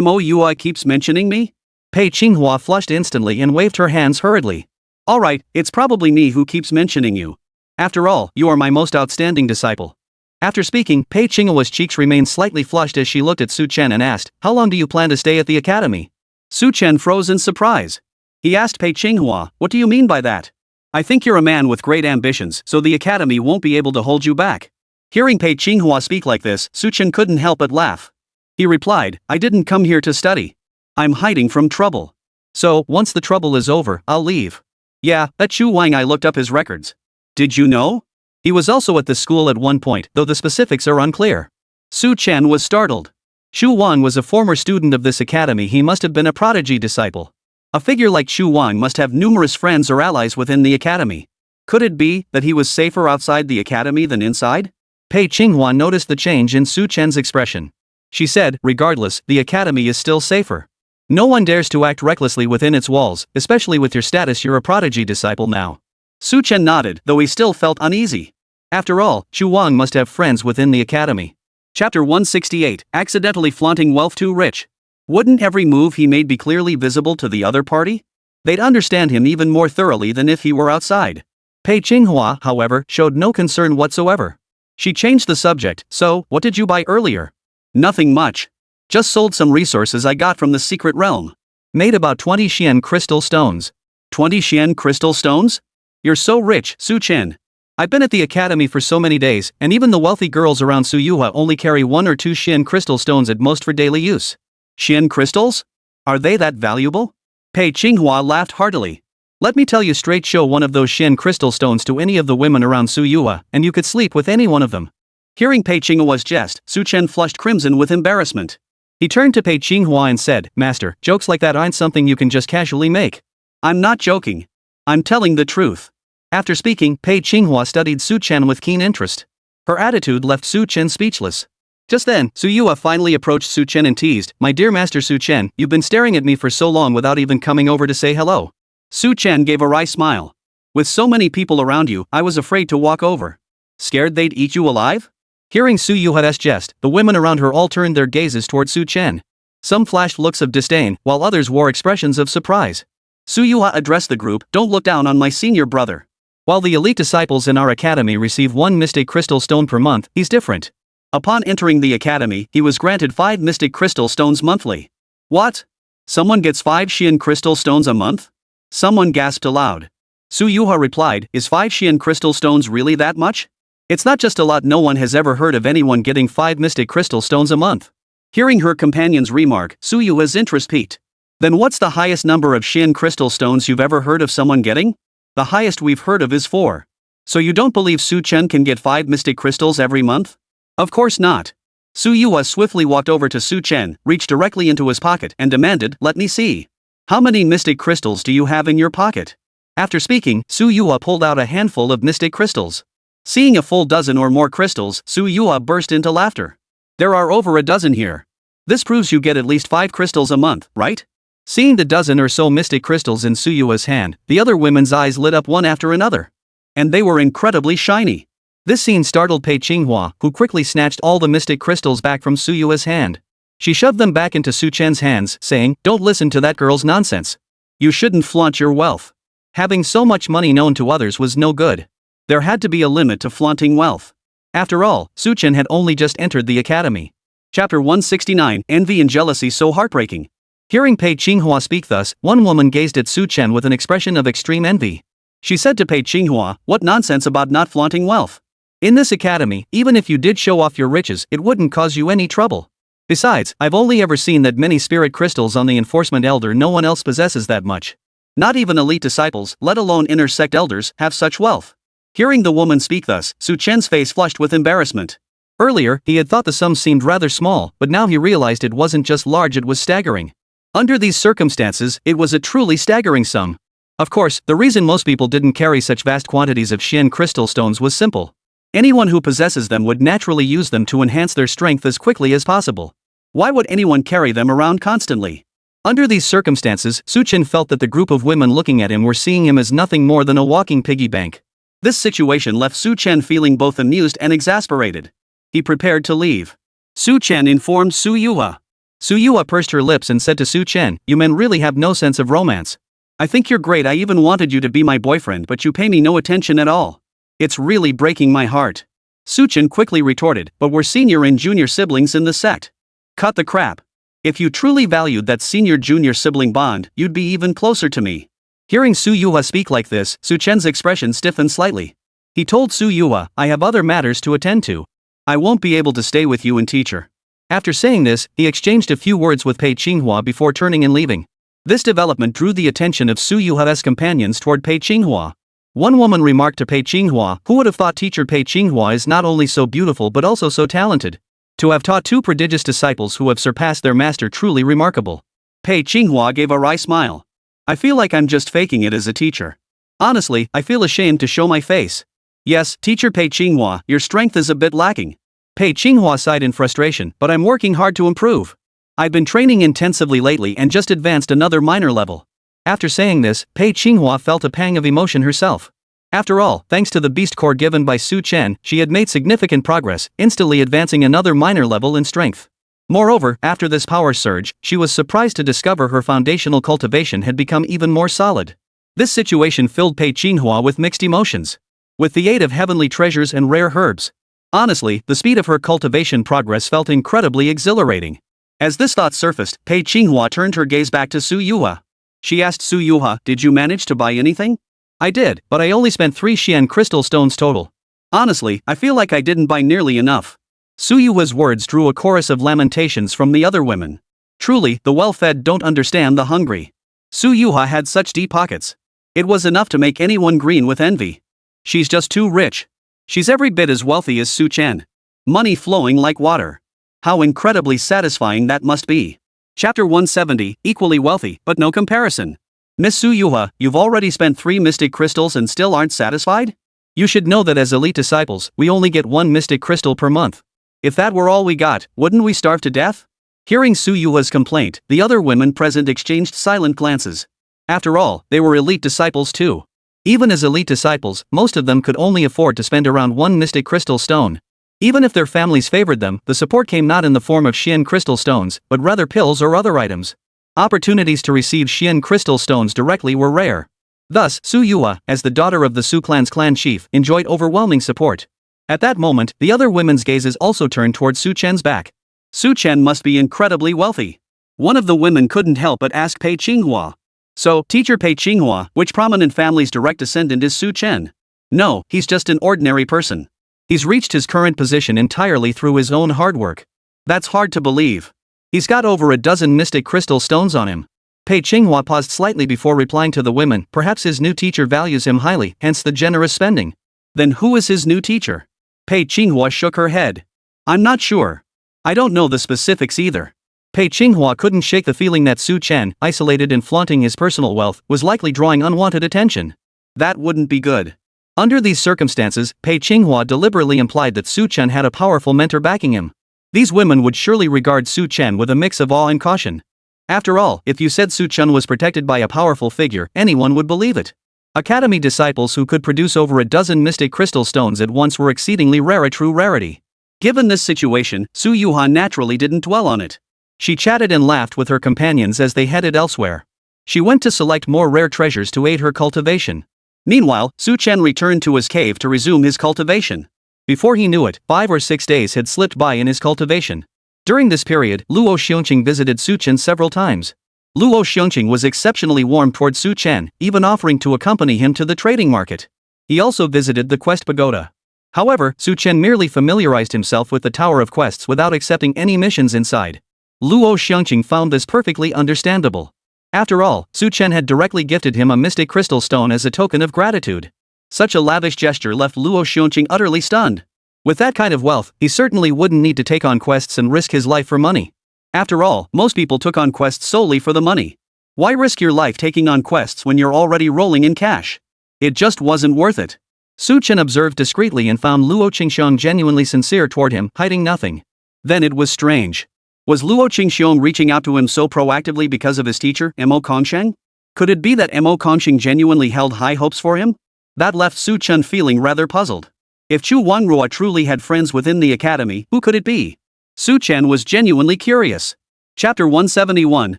Mo Yua keeps mentioning me? Pei Qinghua flushed instantly and waved her hands hurriedly. Alright, it's probably me who keeps mentioning you. After all, you are my most outstanding disciple. After speaking, Pei Qinghua's cheeks remained slightly flushed as she looked at Su Chen and asked, how long do you plan to stay at the academy? Su Chen froze in surprise. He asked Pei Qinghua, what do you mean by that? I think you're a man with great ambitions, so the academy won't be able to hold you back. Hearing Pei Qinghua speak like this, Su Chen couldn't help but laugh. He replied, I didn't come here to study. I'm hiding from trouble. So, once the trouble is over, I'll leave. Yeah, that Shu Wang, I looked up his records. Did you know? He was also at the school at one point, though the specifics are unclear. Su Chen was startled. Shu Wang was a former student of this academy, he must have been a prodigy disciple. A figure like Shu Wang must have numerous friends or allies within the academy. Could it be that he was safer outside the academy than inside? Pei Qinghua noticed the change in Su Chen's expression. She said, regardless, the academy is still safer. No one dares to act recklessly within its walls, especially with your status, you're a prodigy disciple now. Su Chen nodded, though he still felt uneasy. After all, Shu Wang must have friends within the academy. Chapter 168, accidentally flaunting wealth too rich. Wouldn't every move he made be clearly visible to the other party? They'd understand him even more thoroughly than if he were outside. Pei Qinghua, however, showed no concern whatsoever. She changed the subject, so, what did you buy earlier? Nothing much. Just sold some resources I got from the secret realm. Made about 20 Xian crystal stones. 20 Xian crystal stones? You're so rich, Su Chen. I've been at the academy for so many days, and even the wealthy girls around Su Yuha only carry 1 or 2 Xian crystal stones at most for daily use. Xian crystals? Are they that valuable? Pei Qinghua laughed heartily. Let me tell you straight, show one of those Xian crystal stones to any of the women around Su Yuha, and you could sleep with any one of them. Hearing Pei Qinghua's jest, Su Chen flushed crimson with embarrassment. He turned to Pei Qinghua and said, Master, jokes like that aren't something you can just casually make. I'm not joking. I'm telling the truth. After speaking, Pei Qinghua studied Su Chen with keen interest. Her attitude left Su Chen speechless. Just then, Su Yue finally approached Su Chen and teased, "My dear Master Su Chen, you've been staring at me for so long without even coming over to say hello." Su Chen gave a wry smile. "With so many people around you, I was afraid to walk over. Scared they'd eat you alive?" Hearing Su Yue's jest, the women around her all turned their gazes toward Su Chen. Some flashed looks of disdain, while others wore expressions of surprise. Su Yue addressed the group, "Don't look down on my senior brother. While the elite disciples in our academy receive 1 mystic crystal stone per month, he's different. Upon entering the academy, he was granted 5 mystic crystal stones monthly." "What? Someone gets 5 Xian crystal stones a month?" Someone gasped aloud. Su Yue replied, "Is 5 Xian crystal stones really that much? It's not just a lot. No one has ever heard of anyone getting 5 mystic crystal stones a month." Hearing her companion's remark, Su Yue's interest piqued. "Then what's the highest number of Xian crystal stones you've ever heard of someone getting?" "The highest we've heard of is 4. So you don't believe Su Chen can get 5 mystic crystals every month?" "Of course not." Su Yue swiftly walked over to Su Chen, reached directly into his pocket, and demanded, "Let me see. How many mystic crystals do you have in your pocket?" After speaking, Su Yue pulled out a handful of mystic crystals. Seeing a full dozen or more crystals, Su Yue burst into laughter. "There are over a dozen here. This proves you get at least 5 crystals a month, right?" Seeing the dozen or so mystic crystals in Su Yue's hand, the other women's eyes lit up one after another. And they were incredibly shiny. This scene startled Pei Qinghua, who quickly snatched all the mystic crystals back from Su Yue's hand. She shoved them back into Su Chen's hands, saying, "Don't listen to that girl's nonsense. You shouldn't flaunt your wealth. Having so much money known to others was no good. There had to be a limit to flaunting wealth." After all, Su Chen had only just entered the academy. Chapter 169, Envy and Jealousy So Heartbreaking. Hearing Pei Qinghua speak thus, one woman gazed at Su Chen with an expression of extreme envy. She said to Pei Qinghua, "What nonsense about not flaunting wealth? In this academy, even if you did show off your riches, it wouldn't cause you any trouble. Besides, I've only ever seen that many spirit crystals on the enforcement elder. No one else possesses that much. Not even elite disciples, let alone inner sect elders, have such wealth." Hearing the woman speak thus, Su Chen's face flushed with embarrassment. Earlier, he had thought the sum seemed rather small, but now he realized it wasn't just large, it was staggering. Under these circumstances, it was a truly staggering sum. Of course, the reason most people didn't carry such vast quantities of Xian crystal stones was simple. Anyone who possesses them would naturally use them to enhance their strength as quickly as possible. Why would anyone carry them around constantly? Under these circumstances, Su Chen felt that the group of women looking at him were seeing him as nothing more than a walking piggy bank. This situation left Su Chen feeling both amused and exasperated. He prepared to leave. Su Chen informed Su Yue. Su Yue pursed her lips and said to Su Chen, "You men really have no sense of romance. I think you're great. I even wanted you to be my boyfriend, but you pay me no attention at all. It's really breaking my heart." Su Chen quickly retorted, "But we're senior and junior siblings in the sect. Cut the crap. If you truly valued that senior-junior sibling bond, you'd be even closer to me." Hearing Su Yue speak like this, Su Chen's expression stiffened slightly. He told Su Yue, "I have other matters to attend to. I won't be able to stay with you and teacher." After saying this, he exchanged a few words with Pei Qinghua before turning and leaving. This development drew the attention of Su Yue's companions toward Pei Qinghua. One woman remarked to Pei Qinghua, "Who would have thought teacher Pei Qinghua is not only so beautiful but also so talented? To have taught 2 prodigious disciples who have surpassed their master, truly remarkable." Pei Qinghua gave a wry smile. "I feel like I'm just faking it as a teacher. Honestly, I feel ashamed to show my face. Yes, teacher Pei Qinghua, your strength is a bit lacking." Pei Qinghua sighed in frustration, "But I'm working hard to improve. I've been training intensively lately and just advanced another minor level." After saying this, Pei Qinghua felt a pang of emotion herself. After all, thanks to the beast core given by Su Chen, she had made significant progress, instantly advancing another minor level in strength. Moreover, after this power surge, she was surprised to discover her foundational cultivation had become even more solid. This situation filled Pei Qinghua with mixed emotions. With the aid of heavenly treasures and rare herbs, honestly, the speed of her cultivation progress felt incredibly exhilarating. As this thought surfaced, Pei Qinghua turned her gaze back to Su Yue. She asked Su Yue, "Did you manage to buy anything?" "I did, but I only spent 3 Xian crystal stones total. Honestly, I feel like I didn't buy nearly enough." Su Yue's words drew a chorus of lamentations from the other women. Truly, the well-fed don't understand the hungry. Su Yue had such deep pockets. It was enough to make anyone green with envy. She's just too rich. She's every bit as wealthy as Su Chen. Money flowing like water. How incredibly satisfying that must be. Chapter 170, Equally Wealthy, but No Comparison. Miss Su Yuha, you've already spent 3 mystic crystals and still aren't satisfied? You should know that as elite disciples, we only get 1 mystic crystal per month. If that were all we got, wouldn't we starve to death? Hearing Su Yuha's complaint, the other women present exchanged silent glances. After all, they were elite disciples too. Even as elite disciples, most of them could only afford to spend around 1 mystic crystal stone. Even if their families favored them, the support came not in the form of Xian crystal stones, but rather pills or other items. Opportunities to receive Xian crystal stones directly were rare. Thus, Su Yuha, as the daughter of the Su clan's clan chief, enjoyed overwhelming support. At that moment, the other women's gazes also turned towards Su Chen's back. Su Chen must be incredibly wealthy. One of the women couldn't help but ask Pei Qinghua. So, teacher Pei Qinghua, which prominent family's direct descendant is Su Chen? No, he's just an ordinary person. He's reached his current position entirely through his own hard work. That's hard to believe. He's got over a dozen mystic crystal stones on him. Pei Qinghua paused slightly before replying to the women. Perhaps his new teacher values him highly, hence the generous spending. Then who is his new teacher? Pei Qinghua shook her head. I'm not sure. I don't know the specifics either. Pei Qinghua couldn't shake the feeling that Su Chen, isolated and flaunting his personal wealth, was likely drawing unwanted attention. That wouldn't be good. Under these circumstances, Pei Qinghua deliberately implied that Su Chen had a powerful mentor backing him. These women would surely regard Su Chen with a mix of awe and caution. After all, if you said Su Chen was protected by a powerful figure, anyone would believe it. Academy disciples who could produce over a dozen mystic crystal stones at once were exceedingly rare, a true rarity. Given this situation, Su Yuha naturally didn't dwell on it. She chatted and laughed with her companions as they headed elsewhere. She went to select more rare treasures to aid her cultivation. Meanwhile, Su Chen returned to his cave to resume his cultivation. Before he knew it, 5 or 6 days had slipped by in his cultivation. During this period, Luo Xiongqing visited Su Chen several times. Luo Xiongqing was exceptionally warm toward Su Chen, even offering to accompany him to the trading market. He also visited the Quest Pagoda. However, Su Chen merely familiarized himself with the Tower of Quests without accepting any missions inside. Luo Xiongqing found this perfectly understandable. After all, Su Chen had directly gifted him a mystic crystal stone as a token of gratitude. Such a lavish gesture left Luo Xiongqing utterly stunned. With that kind of wealth, he certainly wouldn't need to take on quests and risk his life for money. After all, most people took on quests solely for the money. Why risk your life taking on quests when you're already rolling in cash? It just wasn't worth it. Su Chen observed discreetly and found Luo Qingxiong genuinely sincere toward him, hiding nothing. Then it was strange. Was Luo Qingxiong reaching out to him so proactively because of his teacher, Mo Kongsheng? Could it be that Mo Kongsheng genuinely held high hopes for him? That left Su Chen feeling rather puzzled. If Chu Wangrua truly had friends within the academy, who could it be? Su Chen was genuinely curious. Chapter 171,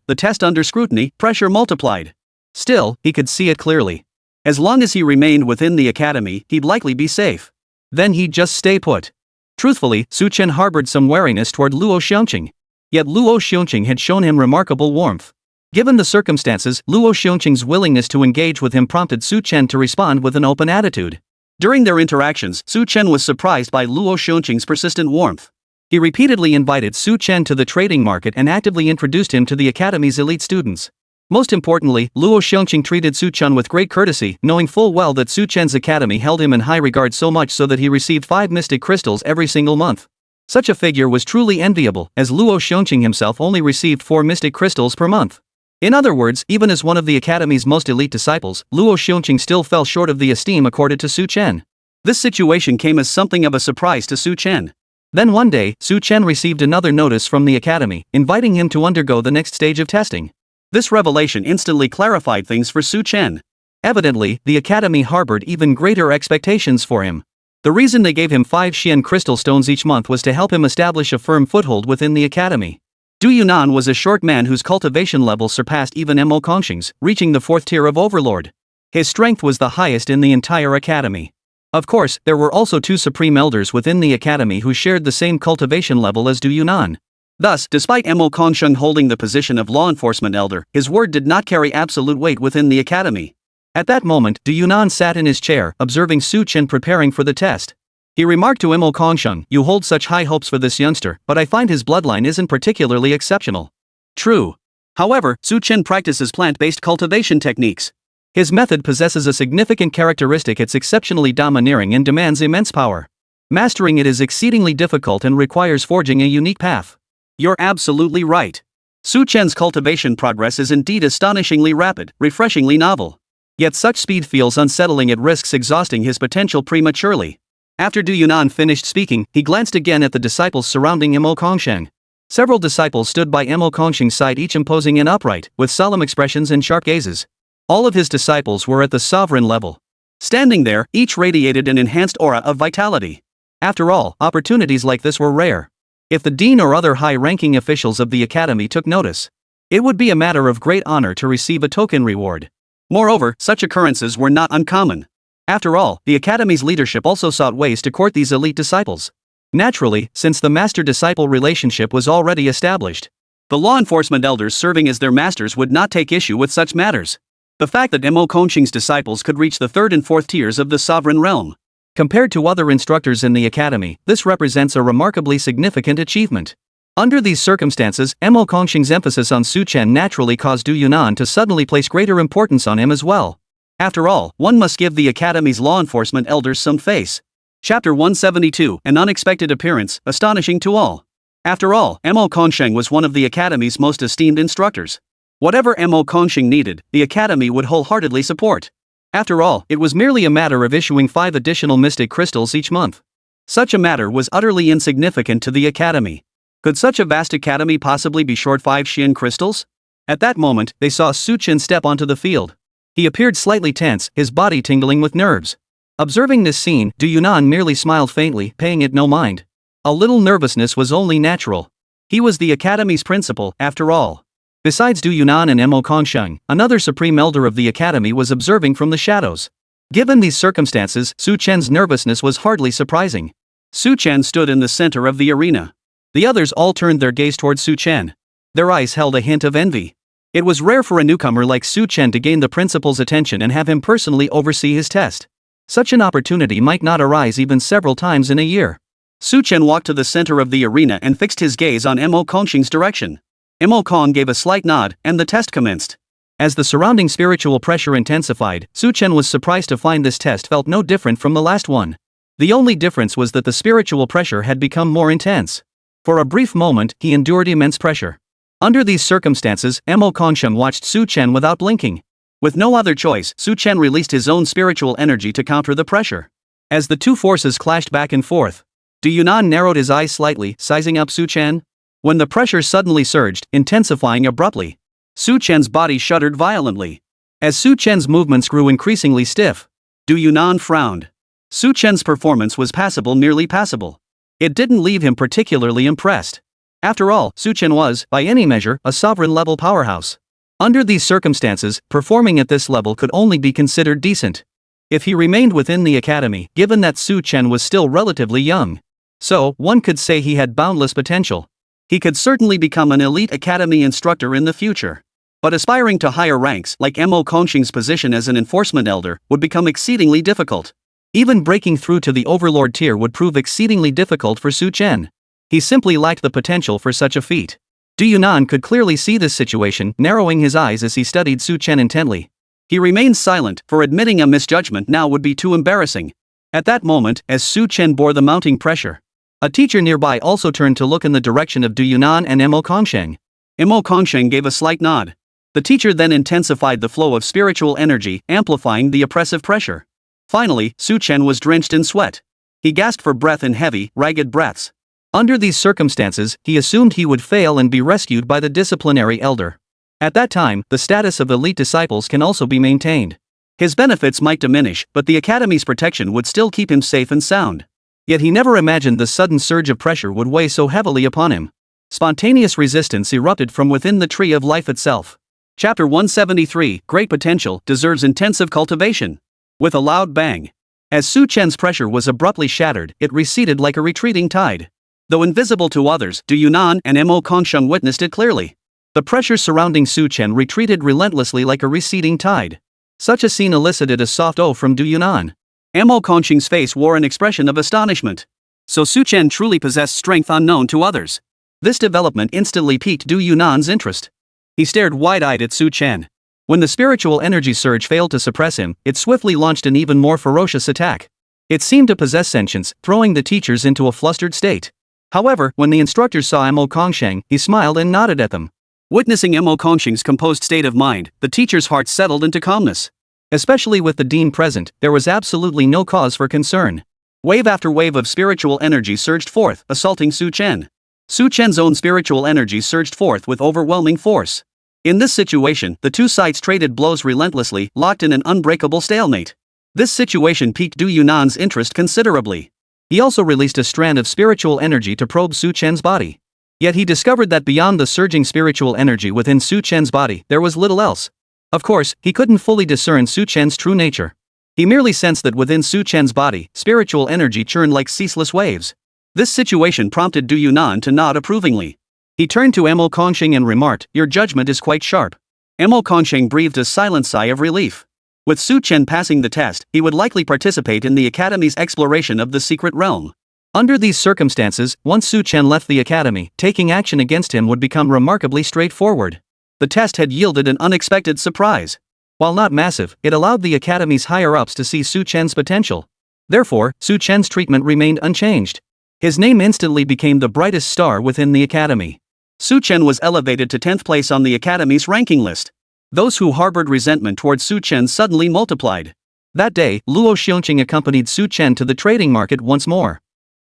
The Test Under Scrutiny, Pressure Multiplied. Still, he could see it clearly. As long as he remained within the academy, he'd likely be safe. Then he'd just stay put. Truthfully, Su Chen harbored some wariness toward Luo Xiongqing. Yet Luo Xiongqing had shown him remarkable warmth. Given the circumstances, Luo Xiongqing's willingness to engage with him prompted Su Chen to respond with an open attitude. During their interactions, Su Chen was surprised by Luo Xiongqing's persistent warmth. He repeatedly invited Su Chen to the trading market and actively introduced him to the academy's elite students. Most importantly, Luo Xiongqing treated Su Chen with great courtesy, knowing full well that Su Chen's academy held him in high regard, so much so that he received 5 mystic crystals every single month. Such a figure was truly enviable, as Luo Xiongqing himself only received 4 mystic crystals per month. In other words, even as one of the academy's most elite disciples, Luo Xiongqing still fell short of the esteem accorded to Su Chen. This situation came as something of a surprise to Su Chen. Then one day, Su Chen received another notice from the academy, inviting him to undergo the next stage of testing. This revelation instantly clarified things for Su Chen. Evidently, the academy harbored even greater expectations for him. The reason they gave him 5 Xian crystal stones each month was to help him establish a firm foothold within the academy. Du Yunan was a short man whose cultivation level surpassed even Mo Kongsheng's, reaching the 4th tier of Overlord. His strength was the highest in the entire academy. Of course, there were also 2 supreme elders within the academy who shared the same cultivation level as Du Yunan. Thus, despite Mo Kongsheng holding the position of law enforcement elder, his word did not carry absolute weight within the academy. At that moment, Du Yunan sat in his chair, observing Su Chen preparing for the test. He remarked to Mo Kongsheng, "You hold such high hopes for this youngster, but I find his bloodline isn't particularly exceptional." True. However, Su Chen practices plant-based cultivation techniques. His method possesses a significant characteristic: it's exceptionally domineering and demands immense power. Mastering it is exceedingly difficult and requires forging a unique path. You're absolutely right. Su Chen's cultivation progress is indeed astonishingly rapid, refreshingly novel. Yet such speed feels unsettling. It risks exhausting his potential prematurely. After Du Yunan finished speaking, he glanced again at the disciples surrounding Mo Kongsheng. Several disciples stood by Mo Kongsheng's side, each imposing and upright, with solemn expressions and sharp gazes. All of his disciples were at the sovereign level. Standing there, each radiated an enhanced aura of vitality. After all, opportunities like this were rare. If the dean or other high-ranking officials of the academy took notice, it would be a matter of great honor to receive a token reward. Moreover, such occurrences were not uncommon. After all, the academy's leadership also sought ways to court these elite disciples. Naturally, since the master-disciple relationship was already established, the law enforcement elders serving as their masters would not take issue with such matters. The fact that Mo Kongsheng's disciples could reach the third and fourth tiers of the sovereign realm, compared to other instructors in the academy, this represents a remarkably significant achievement. Under these circumstances, Mo Kongsheng's emphasis on Su Chen naturally caused Du Yunan to suddenly place greater importance on him as well. After all, one must give the academy's law enforcement elders some face. Chapter 172, An Unexpected Appearance, Astonishing to All. After all, Mo Kongsheng was one of the academy's most esteemed instructors. Whatever Mo Kongsheng needed, the academy would wholeheartedly support. After all, it was merely a matter of issuing 5 additional mystic crystals each month. Such a matter was utterly insignificant to the academy. Could such a vast academy possibly be short 5 Xian crystals? At that moment, they saw Su Chen step onto the field. He appeared slightly tense, his body tingling with nerves. Observing this scene, Du Yunan merely smiled faintly, paying it no mind. A little nervousness was only natural. He was the academy's principal, after all. Besides Du Yunan and Mo Kongsheng, another supreme elder of the academy was observing from the shadows. Given these circumstances, Su Chen's nervousness was hardly surprising. Su Chen stood in the center of the arena. The others all turned their gaze towards Su Chen. Their eyes held a hint of envy. It was rare for a newcomer like Su Chen to gain the principal's attention and have him personally oversee his test. Such an opportunity might not arise even several times in a year. Su Chen walked to the center of the arena and fixed his gaze on Mo Kongsheng's direction. Mo Kong gave a slight nod, and the test commenced. As the surrounding spiritual pressure intensified, Su Chen was surprised to find this test felt no different from the last one. The only difference was that the spiritual pressure had become more intense. For a brief moment, he endured immense pressure. Under these circumstances, Mo Kongsheng watched Su Chen without blinking. With no other choice, Su Chen released his own spiritual energy to counter the pressure. As the two forces clashed back and forth, Du Yunan narrowed his eyes slightly, sizing up Su Chen. When the pressure suddenly surged, intensifying abruptly, Su Chen's body shuddered violently. As Su Chen's movements grew increasingly stiff, Du Yunan frowned. Su Chen's performance was passable, merely passable. It didn't leave him particularly impressed. After all, Su Chen was, by any measure, a sovereign-level powerhouse. Under these circumstances, performing at this level could only be considered decent. If he remained within the academy, given that Su Chen was still relatively young, so one could say he had boundless potential. He could certainly become an elite academy instructor in the future. But aspiring to higher ranks, like Mo Kongsheng's position as an enforcement elder, would become exceedingly difficult. Even breaking through to the overlord tier would prove exceedingly difficult for Su Chen. He simply lacked the potential for such a feat. Du Yunan could clearly see this situation, narrowing his eyes as he studied Su Chen intently. He remained silent, for admitting a misjudgment now would be too embarrassing. At that moment, as Su Chen bore the mounting pressure, a teacher nearby also turned to look in the direction of Du Yunan and Mo Kongsheng. Mo Kongsheng gave a slight nod. The teacher then intensified the flow of spiritual energy, amplifying the oppressive pressure. Finally, Su Chen was drenched in sweat. He gasped for breath in heavy, ragged breaths. Under these circumstances, he assumed he would fail and be rescued by the disciplinary elder. At that time, the status of elite disciples can also be maintained. His benefits might diminish, but the academy's protection would still keep him safe and sound. Yet he never imagined the sudden surge of pressure would weigh so heavily upon him. Spontaneous resistance erupted from within the tree of life itself. Chapter 173, Great Potential, Deserves Intensive Cultivation. With a loud bang, as Su Chen's pressure was abruptly shattered, it receded like a retreating tide. Though invisible to others, Du Yunan and Mo Kongsheng witnessed it clearly. The pressure surrounding Su Chen retreated relentlessly like a receding tide. Such a scene elicited a soft "oh" from Du Yunan. Mo Kongsheng's face wore an expression of astonishment. So Su Chen truly possessed strength unknown to others. This development instantly piqued Du Yunan's interest. He stared wide-eyed at Su Chen. When the spiritual energy surge failed to suppress him, it swiftly launched an even more ferocious attack. It seemed to possess sentience, throwing the teachers into a flustered state. However, when the instructors saw Mo Kongsheng, he smiled and nodded at them. Witnessing Mo Kongxing's composed state of mind, the teacher's heart settled into calmness. Especially with the dean present, there was absolutely no cause for concern. Wave after wave of spiritual energy surged forth, assaulting Su Chen. Su Chen's own spiritual energy surged forth with overwhelming force. In this situation, the two sides traded blows relentlessly, locked in an unbreakable stalemate. This situation piqued Du Yunan's interest considerably. He also released a strand of spiritual energy to probe Su Chen's body. Yet he discovered that beyond the surging spiritual energy within Su Chen's body, there was little else. Of course, he couldn't fully discern Su Chen's true nature. He merely sensed that within Su Chen's body, spiritual energy churned like ceaseless waves. This situation prompted Du Yunan to nod approvingly. He turned to Mo Kongxing and remarked, "Your judgment is quite sharp." Mo Kongxing breathed a silent sigh of relief. With Su Chen passing the test, he would likely participate in the Academy's exploration of the secret realm. Under these circumstances, once Su Chen left the Academy, taking action against him would become remarkably straightforward. The test had yielded an unexpected surprise. While not massive, it allowed the Academy's higher-ups to see Su Chen's potential. Therefore, Su Chen's treatment remained unchanged. His name instantly became the brightest star within the Academy. Su Chen was elevated to 10th place on the Academy's ranking list. Those who harbored resentment towards Su Chen suddenly multiplied. That day, Luo Xiongqing accompanied Su Chen to the trading market once more.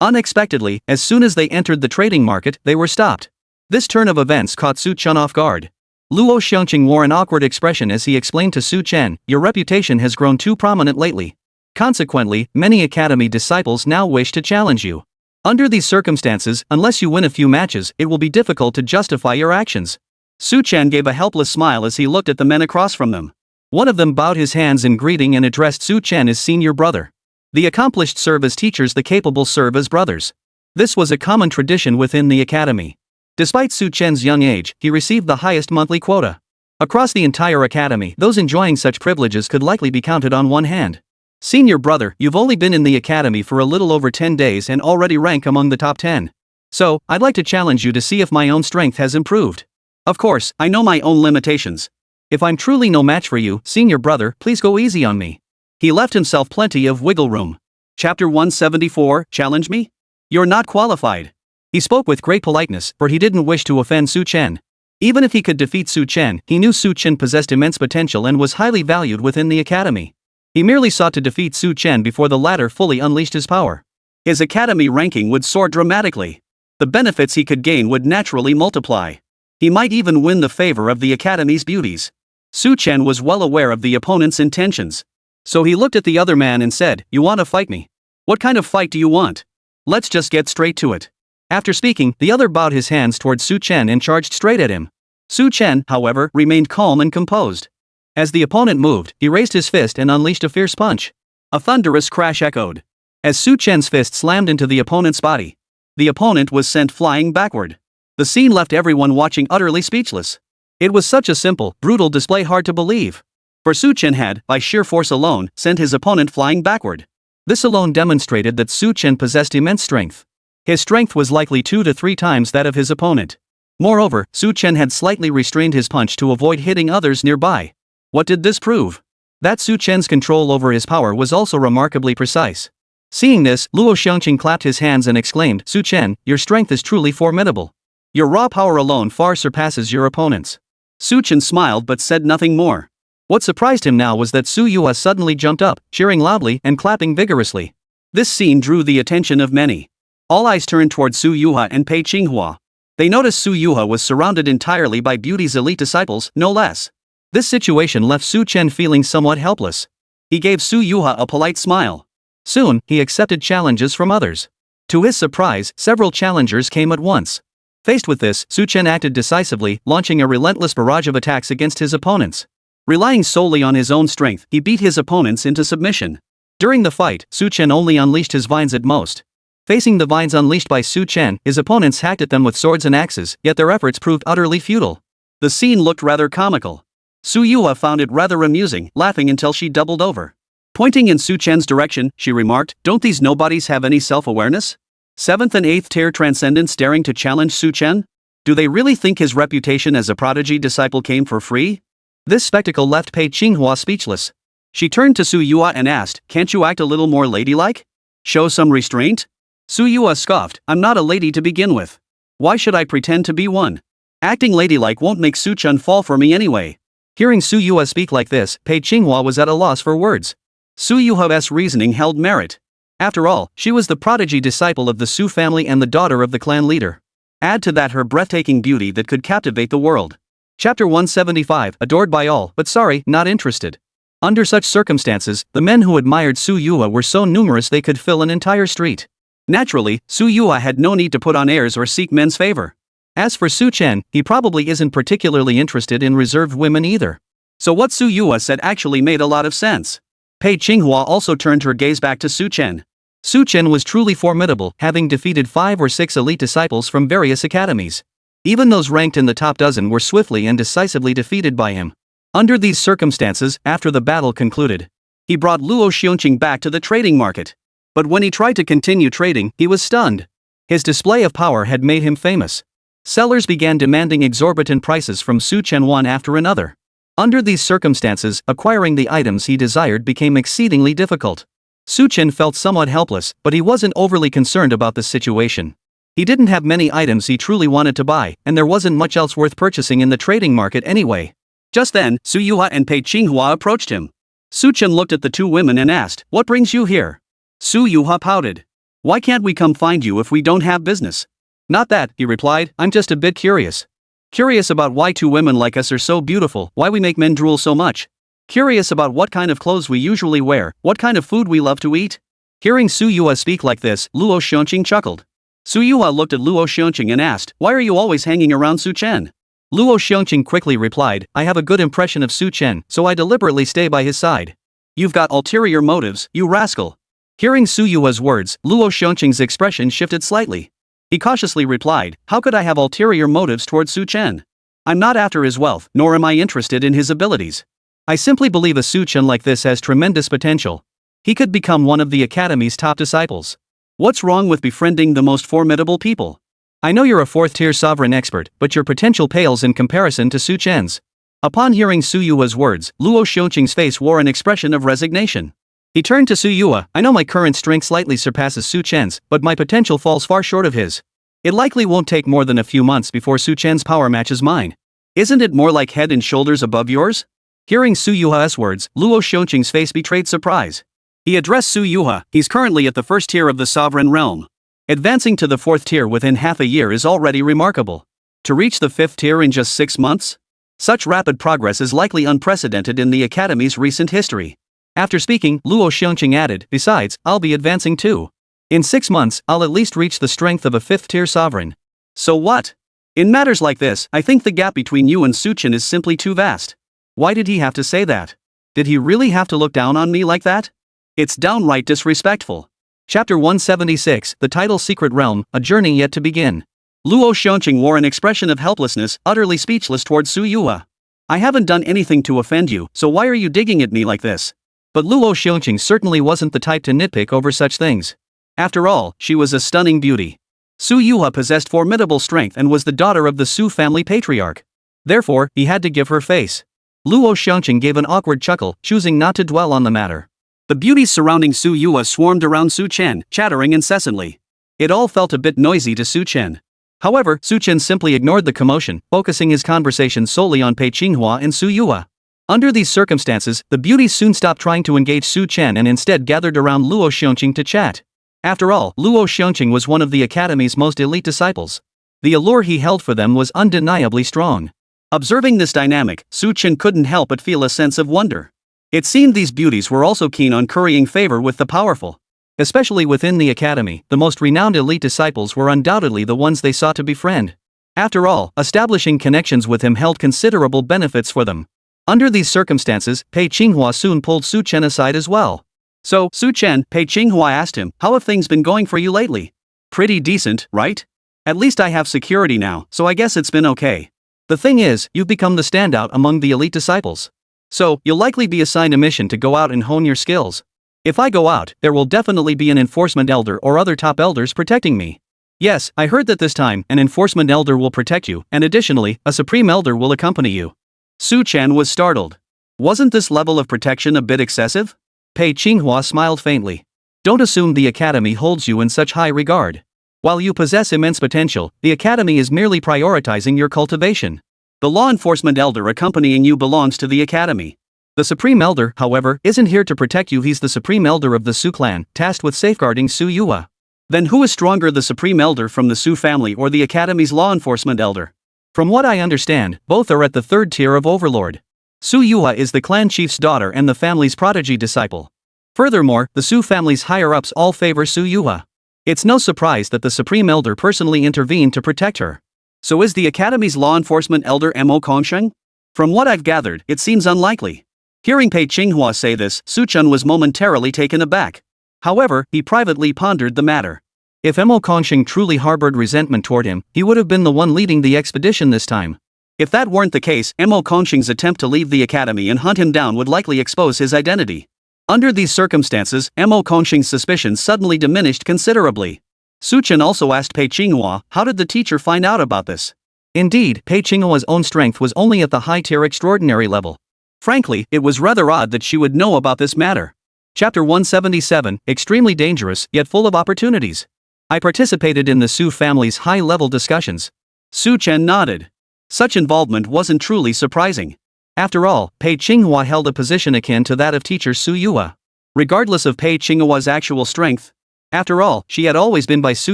Unexpectedly, as soon as they entered the trading market, they were stopped. This turn of events caught Su Chen off guard. Luo Xiongqing wore an awkward expression as he explained to Su Chen, "Your reputation has grown too prominent lately. Consequently, many Academy disciples now wish to challenge you. Under these circumstances, unless you win a few matches, it will be difficult to justify your actions." Su Chen gave a helpless smile as he looked at the men across from them. One of them bowed his hands in greeting and addressed Su Chen as senior brother. The accomplished serve as teachers, the capable serve as brothers. This was a common tradition within the Academy. Despite Su Chen's young age, he received the highest monthly quota. Across the entire Academy, those enjoying such privileges could likely be counted on one hand. "Senior brother, you've only been in the Academy for a little over 10 days and already rank among the top 10. So, I'd like to challenge you to see if my own strength has improved. Of course, I know my own limitations. If I'm truly no match for you, senior brother, please go easy on me." He left himself plenty of wiggle room. Chapter 174, Challenge Me? You're not qualified. He spoke with great politeness, for he didn't wish to offend Su Chen. Even if he could defeat Su Chen, he knew Su Chen possessed immense potential and was highly valued within the Academy. He merely sought to defeat Su Chen before the latter fully unleashed his power. His Academy ranking would soar dramatically. The benefits he could gain would naturally multiply. He might even win the favor of the Academy's beauties. Su Chen was well aware of the opponent's intentions. So he looked at the other man and said, "You want to fight me? What kind of fight do you want? Let's just get straight to it." After speaking, the other bowed his hands towards Su Chen and charged straight at him. Su Chen, however, remained calm and composed. As the opponent moved, he raised his fist and unleashed a fierce punch. A thunderous crash echoed. As Su Chen's fist slammed into the opponent's body, the opponent was sent flying backward. The scene left everyone watching utterly speechless. It was such a simple, brutal display hard to believe. For Su Chen had, by sheer force alone, sent his opponent flying backward. This alone demonstrated that Su Chen possessed immense strength. His strength was likely 2 to 3 times that of his opponent. Moreover, Su Chen had slightly restrained his punch to avoid hitting others nearby. What did this prove? That Su Chen's control over his power was also remarkably precise. Seeing this, Luo Xiongqing clapped his hands and exclaimed, "Su Chen, your strength is truly formidable. Your raw power alone far surpasses your opponent's." Su Chen smiled but said nothing more. What surprised him now was that Su Yue suddenly jumped up, cheering loudly and clapping vigorously. This scene drew the attention of many. All eyes turned toward Su Yue and Pei Qinghua. They noticed Su Yue was surrounded entirely by beauty's elite disciples, no less. This situation left Su Chen feeling somewhat helpless. He gave Su Yue a polite smile. Soon, he accepted challenges from others. To his surprise, several challengers came at once. Faced with this, Su Chen acted decisively, launching a relentless barrage of attacks against his opponents. Relying solely on his own strength, he beat his opponents into submission. During the fight, Su Chen only unleashed his vines at most. Facing the vines unleashed by Su Chen, his opponents hacked at them with swords and axes, yet their efforts proved utterly futile. The scene looked rather comical. Su Yue found it rather amusing, laughing until she doubled over. Pointing in Su Chen's direction, she remarked, "Don't these nobodies have any self-awareness? 7th and 8th tier transcendents daring to challenge Su Chen? Do they really think his reputation as a prodigy disciple came for free?" This spectacle left Pei Qinghua speechless. She turned to Su Yue and asked, "Can't you act a little more ladylike? Show some restraint?" Su Yue scoffed, "I'm not a lady to begin with. Why should I pretend to be one?" Acting ladylike won't make Su Chen fall for me anyway. Hearing Su Yuha speak like this, Pei Qinghua was at a loss for words. Su Yuha's reasoning held merit. After all, she was the prodigy disciple of the Su family and the daughter of the clan leader. Add to that her breathtaking beauty that could captivate the world. Chapter 175, adored by all, but sorry, not interested. Under such circumstances, the men who admired Su Yuha were so numerous they could fill an entire street. Naturally, Su Yuha had no need to put on airs or seek men's favor. As for Su Chen, he probably isn't particularly interested in reserved women either. So what Su Yuha said actually made a lot of sense. Pei Qinghua also turned her gaze back to Su Chen. Su Chen was truly formidable, having defeated 5 or 6 elite disciples from various academies. Even those ranked in the top dozen were swiftly and decisively defeated by him. Under these circumstances, after the battle concluded, he brought Luo Xiongqing back to the trading market. But when he tried to continue trading, he was stunned. His display of power had made him famous. Sellers began demanding exorbitant prices from Su Chen one after another. Under these circumstances, acquiring the items he desired became exceedingly difficult. Su Chen felt somewhat helpless, but he wasn't overly concerned about the situation. He didn't have many items he truly wanted to buy, and there wasn't much else worth purchasing in the trading market anyway. Just then, Su Yuha and Pei Qinghua approached him. Su Chen looked at the two women and asked, "What brings you here?" Su Yuha pouted. "Why can't we come find you if we don't have business?" "Not that," he replied, "I'm just a bit curious. Curious about why two women like us are so beautiful, why we make men drool so much. Curious about what kind of clothes we usually wear, what kind of food we love to eat." Hearing Su Yuha speak like this, Luo Xiongqing chuckled. Su Yuha looked at Luo Xiongqing and asked, "Why are you always hanging around Su Chen?" Luo Xiongqing quickly replied, "I have a good impression of Su Chen, so I deliberately stay by his side." "You've got ulterior motives, you rascal." Hearing Su Yuha's words, Luo Xiongqing's expression shifted slightly. He cautiously replied, "How could I have ulterior motives towards Su Chen? I'm not after his wealth, nor am I interested in his abilities. I simply believe a Su Chen like this has tremendous potential. He could become one of the Academy's top disciples. What's wrong with befriending the most formidable people? I know you're a 4th-tier sovereign expert, but your potential pales in comparison to Su Chen's." Upon hearing Su Yuha's words, Luo Xiongqing's face wore an expression of resignation. He turned to Su Yuha. "I know my current strength slightly surpasses Su Chen's, but my potential falls far short of his. It likely won't take more than a few months before Su Chen's power matches mine. Isn't it more like head and shoulders above yours?" Hearing Su Yuha's words, Luo Xiongqing's face betrayed surprise. He addressed Su Yuha. "He's currently at the 1st tier of the sovereign realm. Advancing to the 4th tier within half a year is already remarkable. To reach the 5th tier in just 6 months? Such rapid progress is likely unprecedented in the Academy's recent history." After speaking, Luo Xiongqing added, "Besides, I'll be advancing too. In 6 months, I'll at least reach the strength of a 5th-tier sovereign. So what? In matters like this, I think the gap between you and Su Chen is simply too vast." Why did he have to say that? Did he really have to look down on me like that? It's downright disrespectful. Chapter 176, the title Secret Realm, a journey yet to begin. Luo Xiongqing wore an expression of helplessness, utterly speechless towards Su Yuha. "I haven't done anything to offend you, so why are you digging at me like this?" But Luo Xiongqing certainly wasn't the type to nitpick over such things. After all, she was a stunning beauty. Su Yuha possessed formidable strength and was the daughter of the Su family patriarch. Therefore, he had to give her face. Luo Xiongqing gave an awkward chuckle, choosing not to dwell on the matter. The beauties surrounding Su Yuha swarmed around Su Chen, chattering incessantly. It all felt a bit noisy to Su Chen. However, Su Chen simply ignored the commotion, focusing his conversation solely on Pei Qinghua and Su Yuha. Under these circumstances, the beauties soon stopped trying to engage Su Chen and instead gathered around Luo Xiongqing to chat. After all, Luo Xiongqing was one of the Academy's most elite disciples. The allure he held for them was undeniably strong. Observing this dynamic, Su Chen couldn't help but feel a sense of wonder. It seemed these beauties were also keen on currying favor with the powerful. Especially within the Academy, the most renowned elite disciples were undoubtedly the ones they sought to befriend. After all, establishing connections with him held considerable benefits for them. Under these circumstances, Pei Qinghua soon pulled Su Chen aside as well. "So, Su Chen," Pei Qinghua asked him, "how have things been going for you lately?" "Pretty decent, right? At least I have security now, so I guess it's been okay. The thing is, you've become the standout among the elite disciples. So, you'll likely be assigned a mission to go out and hone your skills. If I go out, there will definitely be an enforcement elder or other top elders protecting me. Yes, I heard that this time, an enforcement elder will protect you, and additionally, a supreme elder will accompany you." Su Chen was startled. Wasn't this level of protection a bit excessive? Pei Qinghua smiled faintly. "Don't assume the Academy holds you in such high regard. While you possess immense potential, the academy is merely prioritizing your cultivation. The law enforcement elder accompanying you belongs to the academy. The Supreme Elder, however, isn't here to protect you. He's the Supreme Elder of the Su clan, tasked with safeguarding Su Yua. Then who is stronger, the Supreme Elder from the Su family or the Academy's law enforcement elder? From what I understand, both are at the third tier of Overlord. Su Yua is the clan chief's daughter and the family's prodigy disciple. Furthermore, the Su family's higher-ups all favor Su Yua. It's no surprise that the Supreme Elder personally intervened to protect her. So is the Academy's law enforcement elder Mo Kongsheng? From what I've gathered, it seems unlikely. Hearing Pei Qinghua say this, Su Chen was momentarily taken aback. However, he privately pondered the matter. If Mo Kongsheng truly harbored resentment toward him, he would have been the one leading the expedition this time. If that weren't the case, Mo Kongsheng's attempt to leave the academy and hunt him down would likely expose his identity. Under these circumstances, Mo Kongsheng's suspicions suddenly diminished considerably. Su Chen also asked Pei Qinghua, how did the teacher find out about this? Indeed, Pei Qinghua's own strength was only at the high-tier extraordinary level. Frankly, it was rather odd that she would know about this matter. Chapter 177, extremely dangerous, yet full of opportunities. I participated in the Su family's high-level discussions. Su Chen nodded. Such involvement wasn't truly surprising. After all, Pei Qinghua held a position akin to that of teacher Su Yua. Regardless of Pei Qinghua's actual strength. After all, she had always been by Su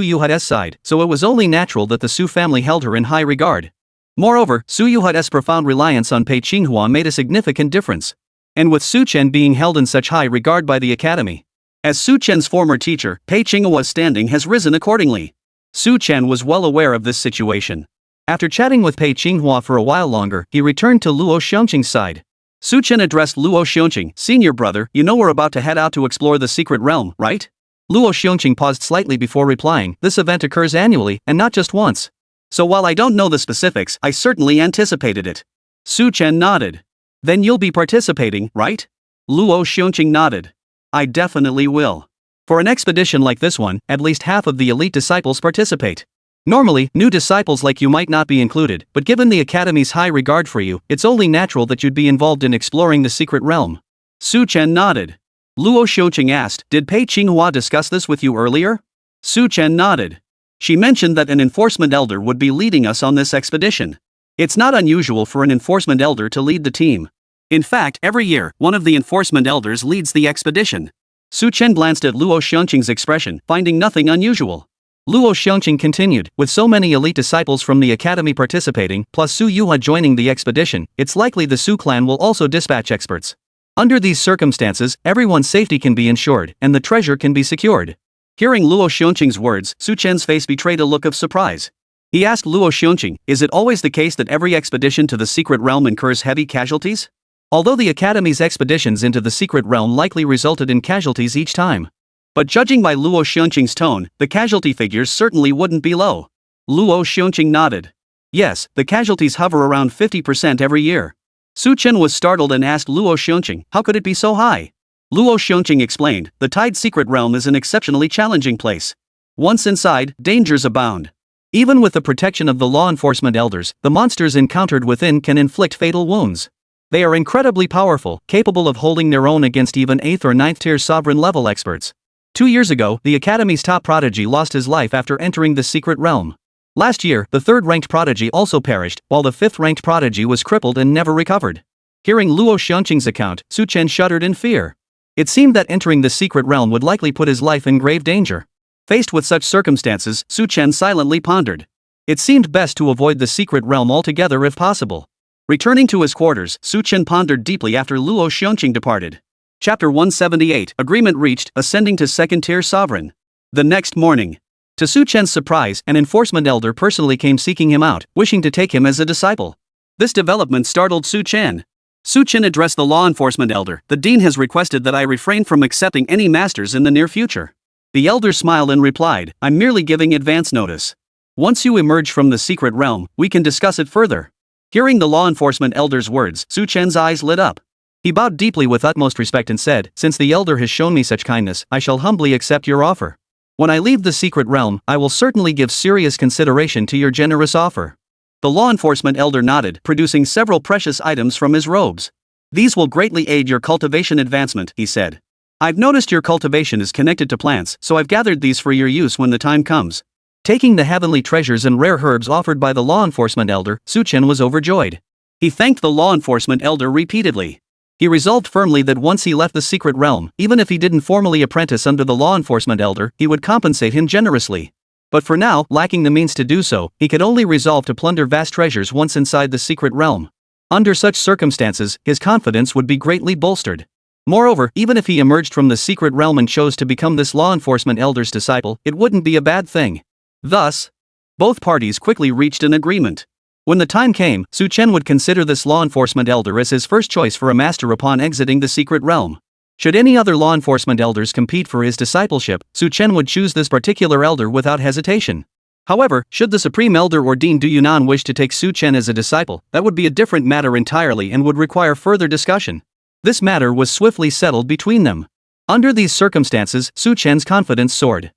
Yuha's side, so it was only natural that the Su family held her in high regard. Moreover, Su Yuha's profound reliance on Pei Qinghua made a significant difference. And with Su Chen being held in such high regard by the academy. As Su Chen's former teacher, Pei Qinghua's standing has risen accordingly. Su Chen was well aware of this situation. After chatting with Pei Qinghua for a while longer, he returned to Luo Xiongqing's side. Su Chen addressed Luo Xiongqing, senior brother, you know we're about to head out to explore the secret realm, right? Luo Xiongqing paused slightly before replying, this event occurs annually, and not just once. So while I don't know the specifics, I certainly anticipated it. Su Chen nodded. Then you'll be participating, right? Luo Xiongqing nodded. I definitely will. For an expedition like this one, at least half of the elite disciples participate. Normally, new disciples like you might not be included, but given the academy's high regard for you, it's only natural that you'd be involved in exploring the secret realm. Su Chen nodded. Luo Xiongqing asked, did Pei Qinghua discuss this with you earlier? Su Chen nodded. She mentioned that an enforcement elder would be leading us on this expedition. It's not unusual for an enforcement elder to lead the team. In fact, every year, one of the enforcement elders leads the expedition. Su Chen glanced at Luo Xiongqing's expression, finding nothing unusual. Luo Xiongqing continued, with so many elite disciples from the academy participating, plus Su Yua joining the expedition, it's likely the Su clan will also dispatch experts. Under these circumstances, everyone's safety can be ensured, and the treasure can be secured. Hearing Luo Xiongqing's words, Su Chen's face betrayed a look of surprise. He asked Luo Xiongqing, is it always the case that every expedition to the secret realm incurs heavy casualties? Although the academy's expeditions into the secret realm likely resulted in casualties each time. But judging by Luo Xiongqing's tone, the casualty figures certainly wouldn't be low. Luo Xiongqing nodded. Yes, the casualties hover around 50% every year. Su Chen was startled and asked Luo Xiongqing, how could it be so high? Luo Xiongqing explained, the Tide Secret Realm is an exceptionally challenging place. Once inside, dangers abound. Even with the protection of the law enforcement elders, the monsters encountered within can inflict fatal wounds. They are incredibly powerful, capable of holding their own against even 8th or 9th tier sovereign level experts. 2 years ago, the Academy's top prodigy lost his life after entering the secret realm. Last year, the 3rd-ranked prodigy also perished, while the 5th-ranked prodigy was crippled and never recovered. Hearing Luo Xiongqing's account, Su Chen shuddered in fear. It seemed that entering the secret realm would likely put his life in grave danger. Faced with such circumstances, Su Chen silently pondered. It seemed best to avoid the secret realm altogether if possible. Returning to his quarters, Su Chen pondered deeply after Luo Xiongqing departed. Chapter 178, Agreement reached, ascending to 2nd-tier sovereign. The next morning. To Su Chen's surprise, an enforcement elder personally came seeking him out, wishing to take him as a disciple. This development startled Su Chen. Su Chen addressed the law enforcement elder, the dean has requested that I refrain from accepting any masters in the near future. The elder smiled and replied, I'm merely giving advance notice. Once you emerge from the secret realm, we can discuss it further. Hearing the law enforcement elder's words, Su Chen's eyes lit up. He bowed deeply with utmost respect and said, since the elder has shown me such kindness, I shall humbly accept your offer. When I leave the secret realm, I will certainly give serious consideration to your generous offer. The law enforcement elder nodded, producing several precious items from his robes. These will greatly aid your cultivation advancement, he said. I've noticed your cultivation is connected to plants, so I've gathered these for your use when the time comes. Taking the heavenly treasures and rare herbs offered by the law enforcement elder, Chen was overjoyed. He thanked the law enforcement elder repeatedly. He resolved firmly that once he left the secret realm, even if he didn't formally apprentice under the law enforcement elder, he would compensate him generously. But for now, lacking the means to do so, he could only resolve to plunder vast treasures once inside the secret realm. Under such circumstances, his confidence would be greatly bolstered. Moreover, even if he emerged from the secret realm and chose to become this law enforcement elder's disciple, it wouldn't be a bad thing. Thus, both parties quickly reached an agreement. When the time came, Chen would consider this law enforcement elder as his first choice for a master upon exiting the secret realm. Should any other law enforcement elders compete for his discipleship, Chen would choose this particular elder without hesitation. However, should the Supreme Elder or Dean Du Yunan wish to take Chen as a disciple, that would be a different matter entirely and would require further discussion. This matter was swiftly settled between them. Under these circumstances, Chen's confidence soared.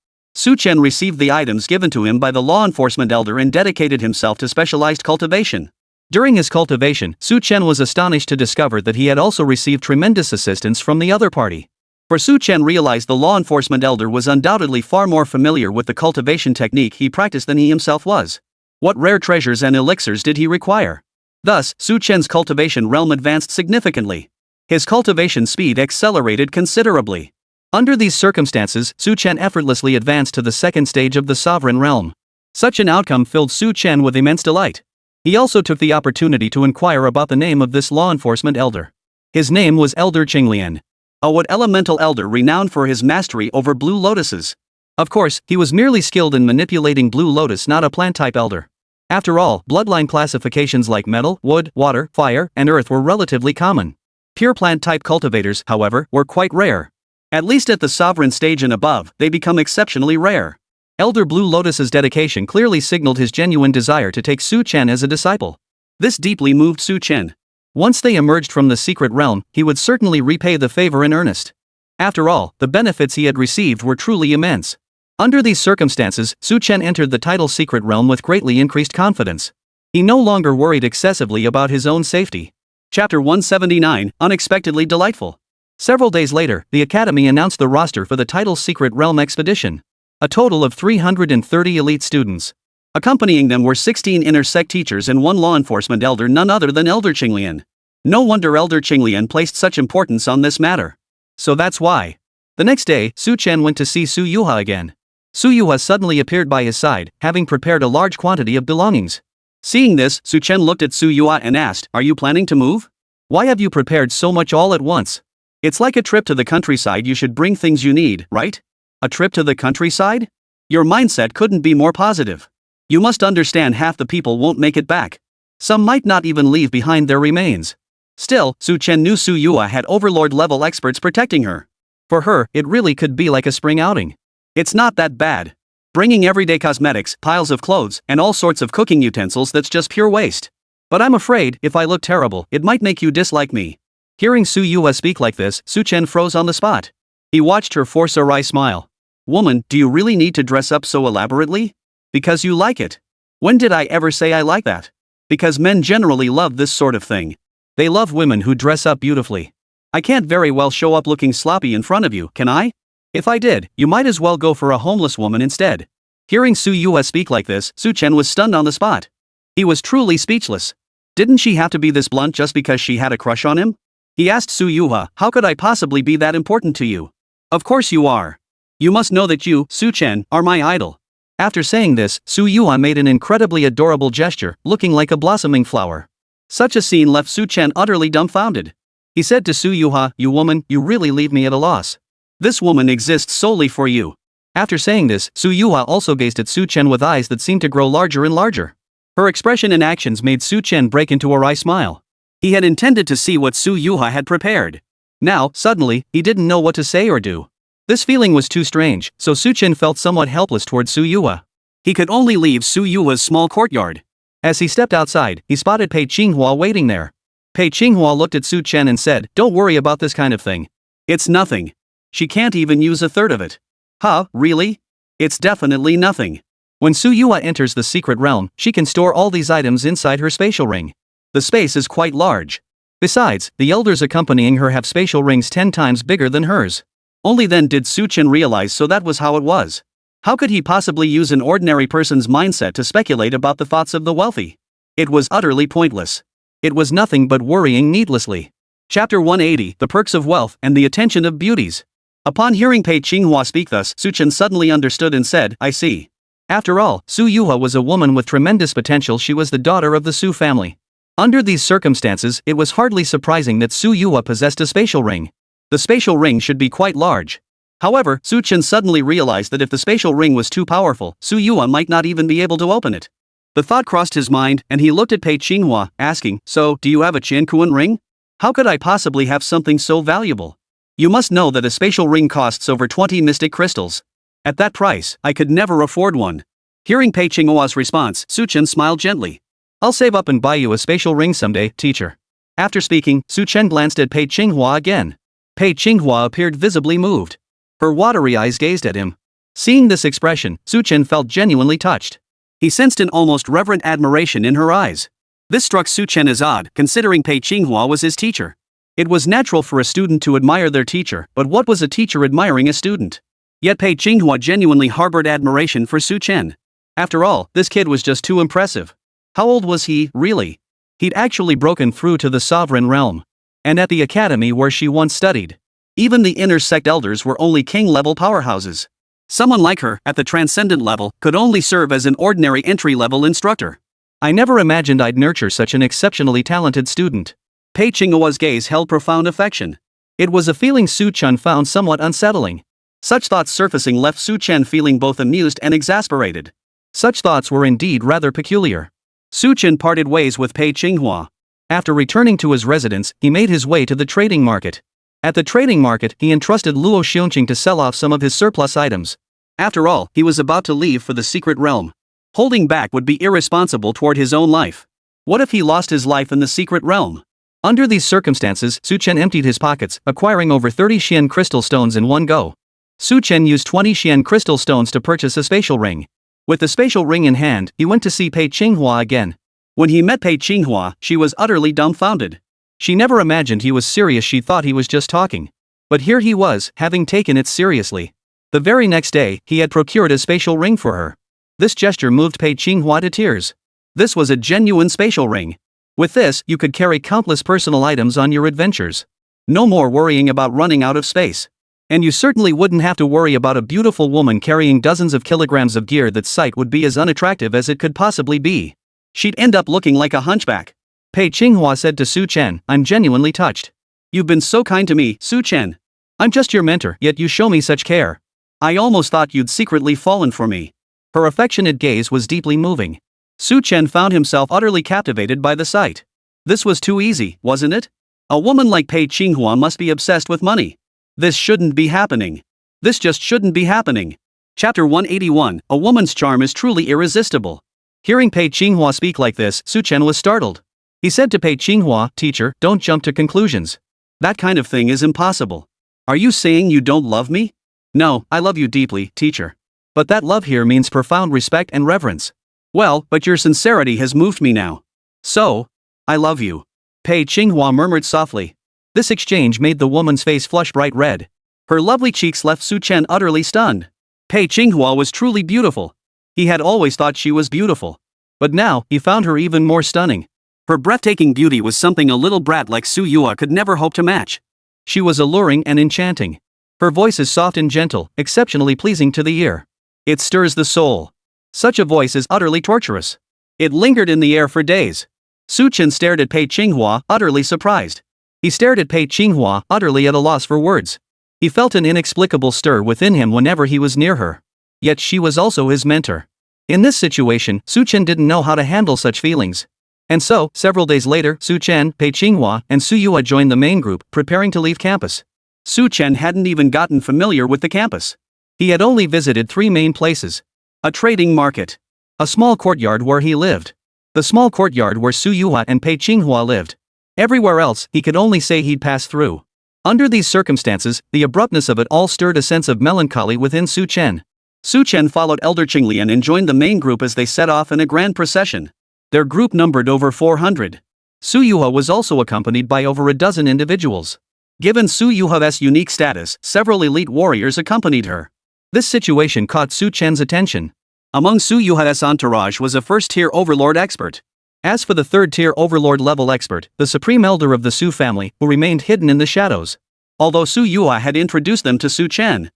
Chen received the items given to him by the law enforcement elder and dedicated himself to specialized cultivation. During his cultivation, Chen was astonished to discover that he had also received tremendous assistance from the other party. For Chen realized the law enforcement elder was undoubtedly far more familiar with the cultivation technique he practiced than he himself was. What rare treasures and elixirs did he require? Thus, Chen's cultivation realm advanced significantly. His cultivation speed accelerated considerably. Under these circumstances, Chen effortlessly advanced to the second stage of the sovereign realm. Such an outcome filled Chen with immense delight. He also took the opportunity to inquire about the name of this law enforcement elder. His name was Elder Qinglian, a wood elemental elder renowned for his mastery over blue lotuses. Of course, he was merely skilled in manipulating blue lotus, not a plant-type elder. After all, bloodline classifications like metal, wood, water, fire, and earth were relatively common. Pure plant-type cultivators, however, were quite rare. At least at the sovereign stage and above, they become exceptionally rare. Elder Blue Lotus's dedication clearly signaled his genuine desire to take Chen as a disciple. This deeply moved Chen. Once they emerged from the secret realm, he would certainly repay the favor in earnest. After all, the benefits he had received were truly immense. Under these circumstances, Chen entered the title secret realm with greatly increased confidence. He no longer worried excessively about his own safety. Chapter 179, Unexpectedly Delightful. Several days later, the Academy announced the roster for the title secret realm expedition. A total of 330 elite students. Accompanying them were 16 inner sect teachers and one law enforcement elder, none other than Elder Qinglian. No wonder Elder Qinglian placed such importance on this matter. So that's why. The next day, Chen went to see Su Yuha again. Su Yuha suddenly appeared by his side, having prepared a large quantity of belongings. Seeing this, Chen looked at Su Yuha and asked, "Are you planning to move? Why have you prepared so much all at once? It's like a trip to the countryside, you should bring things you need, right? A trip to the countryside? Your mindset couldn't be more positive. You must understand half the people won't make it back. Some might not even leave behind their remains." Still, Chen knew Su Yuha had overlord-level experts protecting her. For her, it really could be like a spring outing. It's not that bad. Bringing everyday cosmetics, piles of clothes, and all sorts of cooking utensils, that's just pure waste. But I'm afraid, if I look terrible, it might make you dislike me. Hearing Su Yuha speak like this, Chen froze on the spot. He watched her force a wry smile. "Woman, do you really need to dress up so elaborately? Because you like it. When did I ever say I like that? Because men generally love this sort of thing. They love women who dress up beautifully. I can't very well show up looking sloppy in front of you, can I? If I did, you might as well go for a homeless woman instead." Hearing Su Yuha speak like this, Chen was stunned on the spot. He was truly speechless. Didn't she have to be this blunt just because she had a crush on him? He asked Su Yuha, "How could I possibly be that important to you?" "Of course you are. You must know that you, Chen, are my idol." After saying this, Su Yuha made an incredibly adorable gesture, looking like a blossoming flower. Such a scene left Chen utterly dumbfounded. He said to Su Yuha, "You woman, you really leave me at a loss. This woman exists solely for you." After saying this, Su Yuha also gazed at Chen with eyes that seemed to grow larger and larger. Her expression and actions made Chen break into a wry smile. He had intended to see what Su Yuha had prepared. Now, suddenly, he didn't know what to say or do. This feeling was too strange, so Chen felt somewhat helpless towards Su Yuha. He could only leave Su Yuha's small courtyard. As he stepped outside, he spotted Pei Qinghua waiting there. Pei Qinghua looked at Chen and said, "Don't worry about this kind of thing. It's nothing. She can't even use a third of it." "Huh, really? It's definitely nothing. When Su Yuha enters the secret realm, she can store all these items inside her spatial ring. The space is quite large. Besides, the elders accompanying her have spatial rings 10 times bigger than hers." Only then did Chen realize so that was how it was. How could he possibly use an ordinary person's mindset to speculate about the thoughts of the wealthy? It was utterly pointless. It was nothing but worrying needlessly. Chapter 180, The Perks of Wealth and the Attention of Beauties. Upon hearing Pei Qinghua speak thus, Chen suddenly understood and said, I see. After all, Su Yuhua was a woman with tremendous potential. She was the daughter of the Su family. Under these circumstances, it was hardly surprising that Su Yuhua possessed a spatial ring. The spatial ring should be quite large. However, Chen suddenly realized that if the spatial ring was too powerful, Su Yuhua might not even be able to open it. The thought crossed his mind, and he looked at Pei Qinghua, asking, So, do you have a Qiankuan ring? How could I possibly have something so valuable? You must know that a spatial ring costs over 20 mystic crystals. At that price, I could never afford one. Hearing Pei Qinghua's response, Chen smiled gently. I'll save up and buy you a spatial ring someday, teacher. After speaking, Chen glanced at Pei Qinghua again. Pei Qinghua appeared visibly moved. Her watery eyes gazed at him. Seeing this expression, Chen felt genuinely touched. He sensed an almost reverent admiration in her eyes. This struck Chen as odd, considering Pei Qinghua was his teacher. It was natural for a student to admire their teacher, but what was a teacher admiring a student? Yet Pei Qinghua genuinely harbored admiration for Chen. After all, this kid was just too impressive. How old was he, really? He'd actually broken through to the sovereign realm. And at the academy where she once studied. Even the inner sect elders were only king-level powerhouses. Someone like her, at the transcendent level, could only serve as an ordinary entry-level instructor. I never imagined I'd nurture such an exceptionally talented student. Pei Qinghua's gaze held profound affection. It was a feeling Chen found somewhat unsettling. Such thoughts surfacing left Chen feeling both amused and exasperated. Such thoughts were indeed rather peculiar. Chen parted ways with Pei Qinghua. After returning to his residence, he made his way to the trading market. At the trading market, he entrusted Luo Xiongqing to sell off some of his surplus items. After all, he was about to leave for the secret realm. Holding back would be irresponsible toward his own life. What if he lost his life in the secret realm? Under these circumstances, Chen emptied his pockets, acquiring over 30 Xian crystal stones in one go. Chen used 20 Xian crystal stones to purchase a spatial ring. With the spatial ring in hand, he went to see Pei Qinghua again. When he met Pei Qinghua, she was utterly dumbfounded. She never imagined he was serious. She thought he was just talking. But here he was, having taken it seriously. The very next day, he had procured a spatial ring for her. This gesture moved Pei Qinghua to tears. This was a genuine spatial ring. With this, you could carry countless personal items on your adventures. No more worrying about running out of space. And you certainly wouldn't have to worry about a beautiful woman carrying dozens of kilograms of gear. That sight would be as unattractive as it could possibly be. She'd end up looking like a hunchback. Pei Qinghua said to Chen, I'm genuinely touched. You've been so kind to me, Chen. I'm just your mentor, yet you show me such care. I almost thought you'd secretly fallen for me. Her affectionate gaze was deeply moving. Chen found himself utterly captivated by the sight. This was too easy, wasn't it? A woman like Pei Qinghua must be obsessed with money. This shouldn't be happening. This just shouldn't be happening. Chapter 181, A woman's charm is truly irresistible. Hearing Pei Qinghua speak like this, Chen was startled. He said to Pei Qinghua, Teacher, don't jump to conclusions. That kind of thing is impossible. Are you saying you don't love me? No, I love you deeply, teacher. But that love here means profound respect and reverence. Well, but your sincerity has moved me now. So, I love you. Pei Qinghua murmured softly. This exchange made the woman's face flush bright red. Her lovely cheeks left Chen utterly stunned. Pei Qinghua was truly beautiful. He had always thought she was beautiful. But now, he found her even more stunning. Her breathtaking beauty was something a little brat like Su Yuhua could never hope to match. She was alluring and enchanting. Her voice is soft and gentle, exceptionally pleasing to the ear. It stirs the soul. Such a voice is utterly torturous. It lingered in the air for days. Chen stared at Pei Qinghua, utterly surprised. He stared at Pei Qinghua, utterly at a loss for words. He felt an inexplicable stir within him whenever he was near her. Yet she was also his mentor. In this situation, Chen didn't know how to handle such feelings. And so, several days later, Chen, Pei Qinghua, and Su Yuhua joined the main group, preparing to leave campus. Chen hadn't even gotten familiar with the campus. He had only visited 3 main places. A trading market. A small courtyard where he lived. The small courtyard where Su Yuhua and Pei Qinghua lived. Everywhere else, he could only say he'd passed through. Under these circumstances, the abruptness of it all stirred a sense of melancholy within Chen. Chen followed Elder Qinglian and joined the main group as they set off in a grand procession. Their group numbered over 400. Su Yuhua was also accompanied by over a dozen individuals. Given Su Yuha's unique status, several elite warriors accompanied her. This situation caught Su Chen's attention. Among Su Yuha's entourage was a first-tier overlord expert. As for the third-tier overlord level expert, the supreme elder of the Su family, who remained hidden in the shadows. Although Su Yuha had introduced them to Su Chen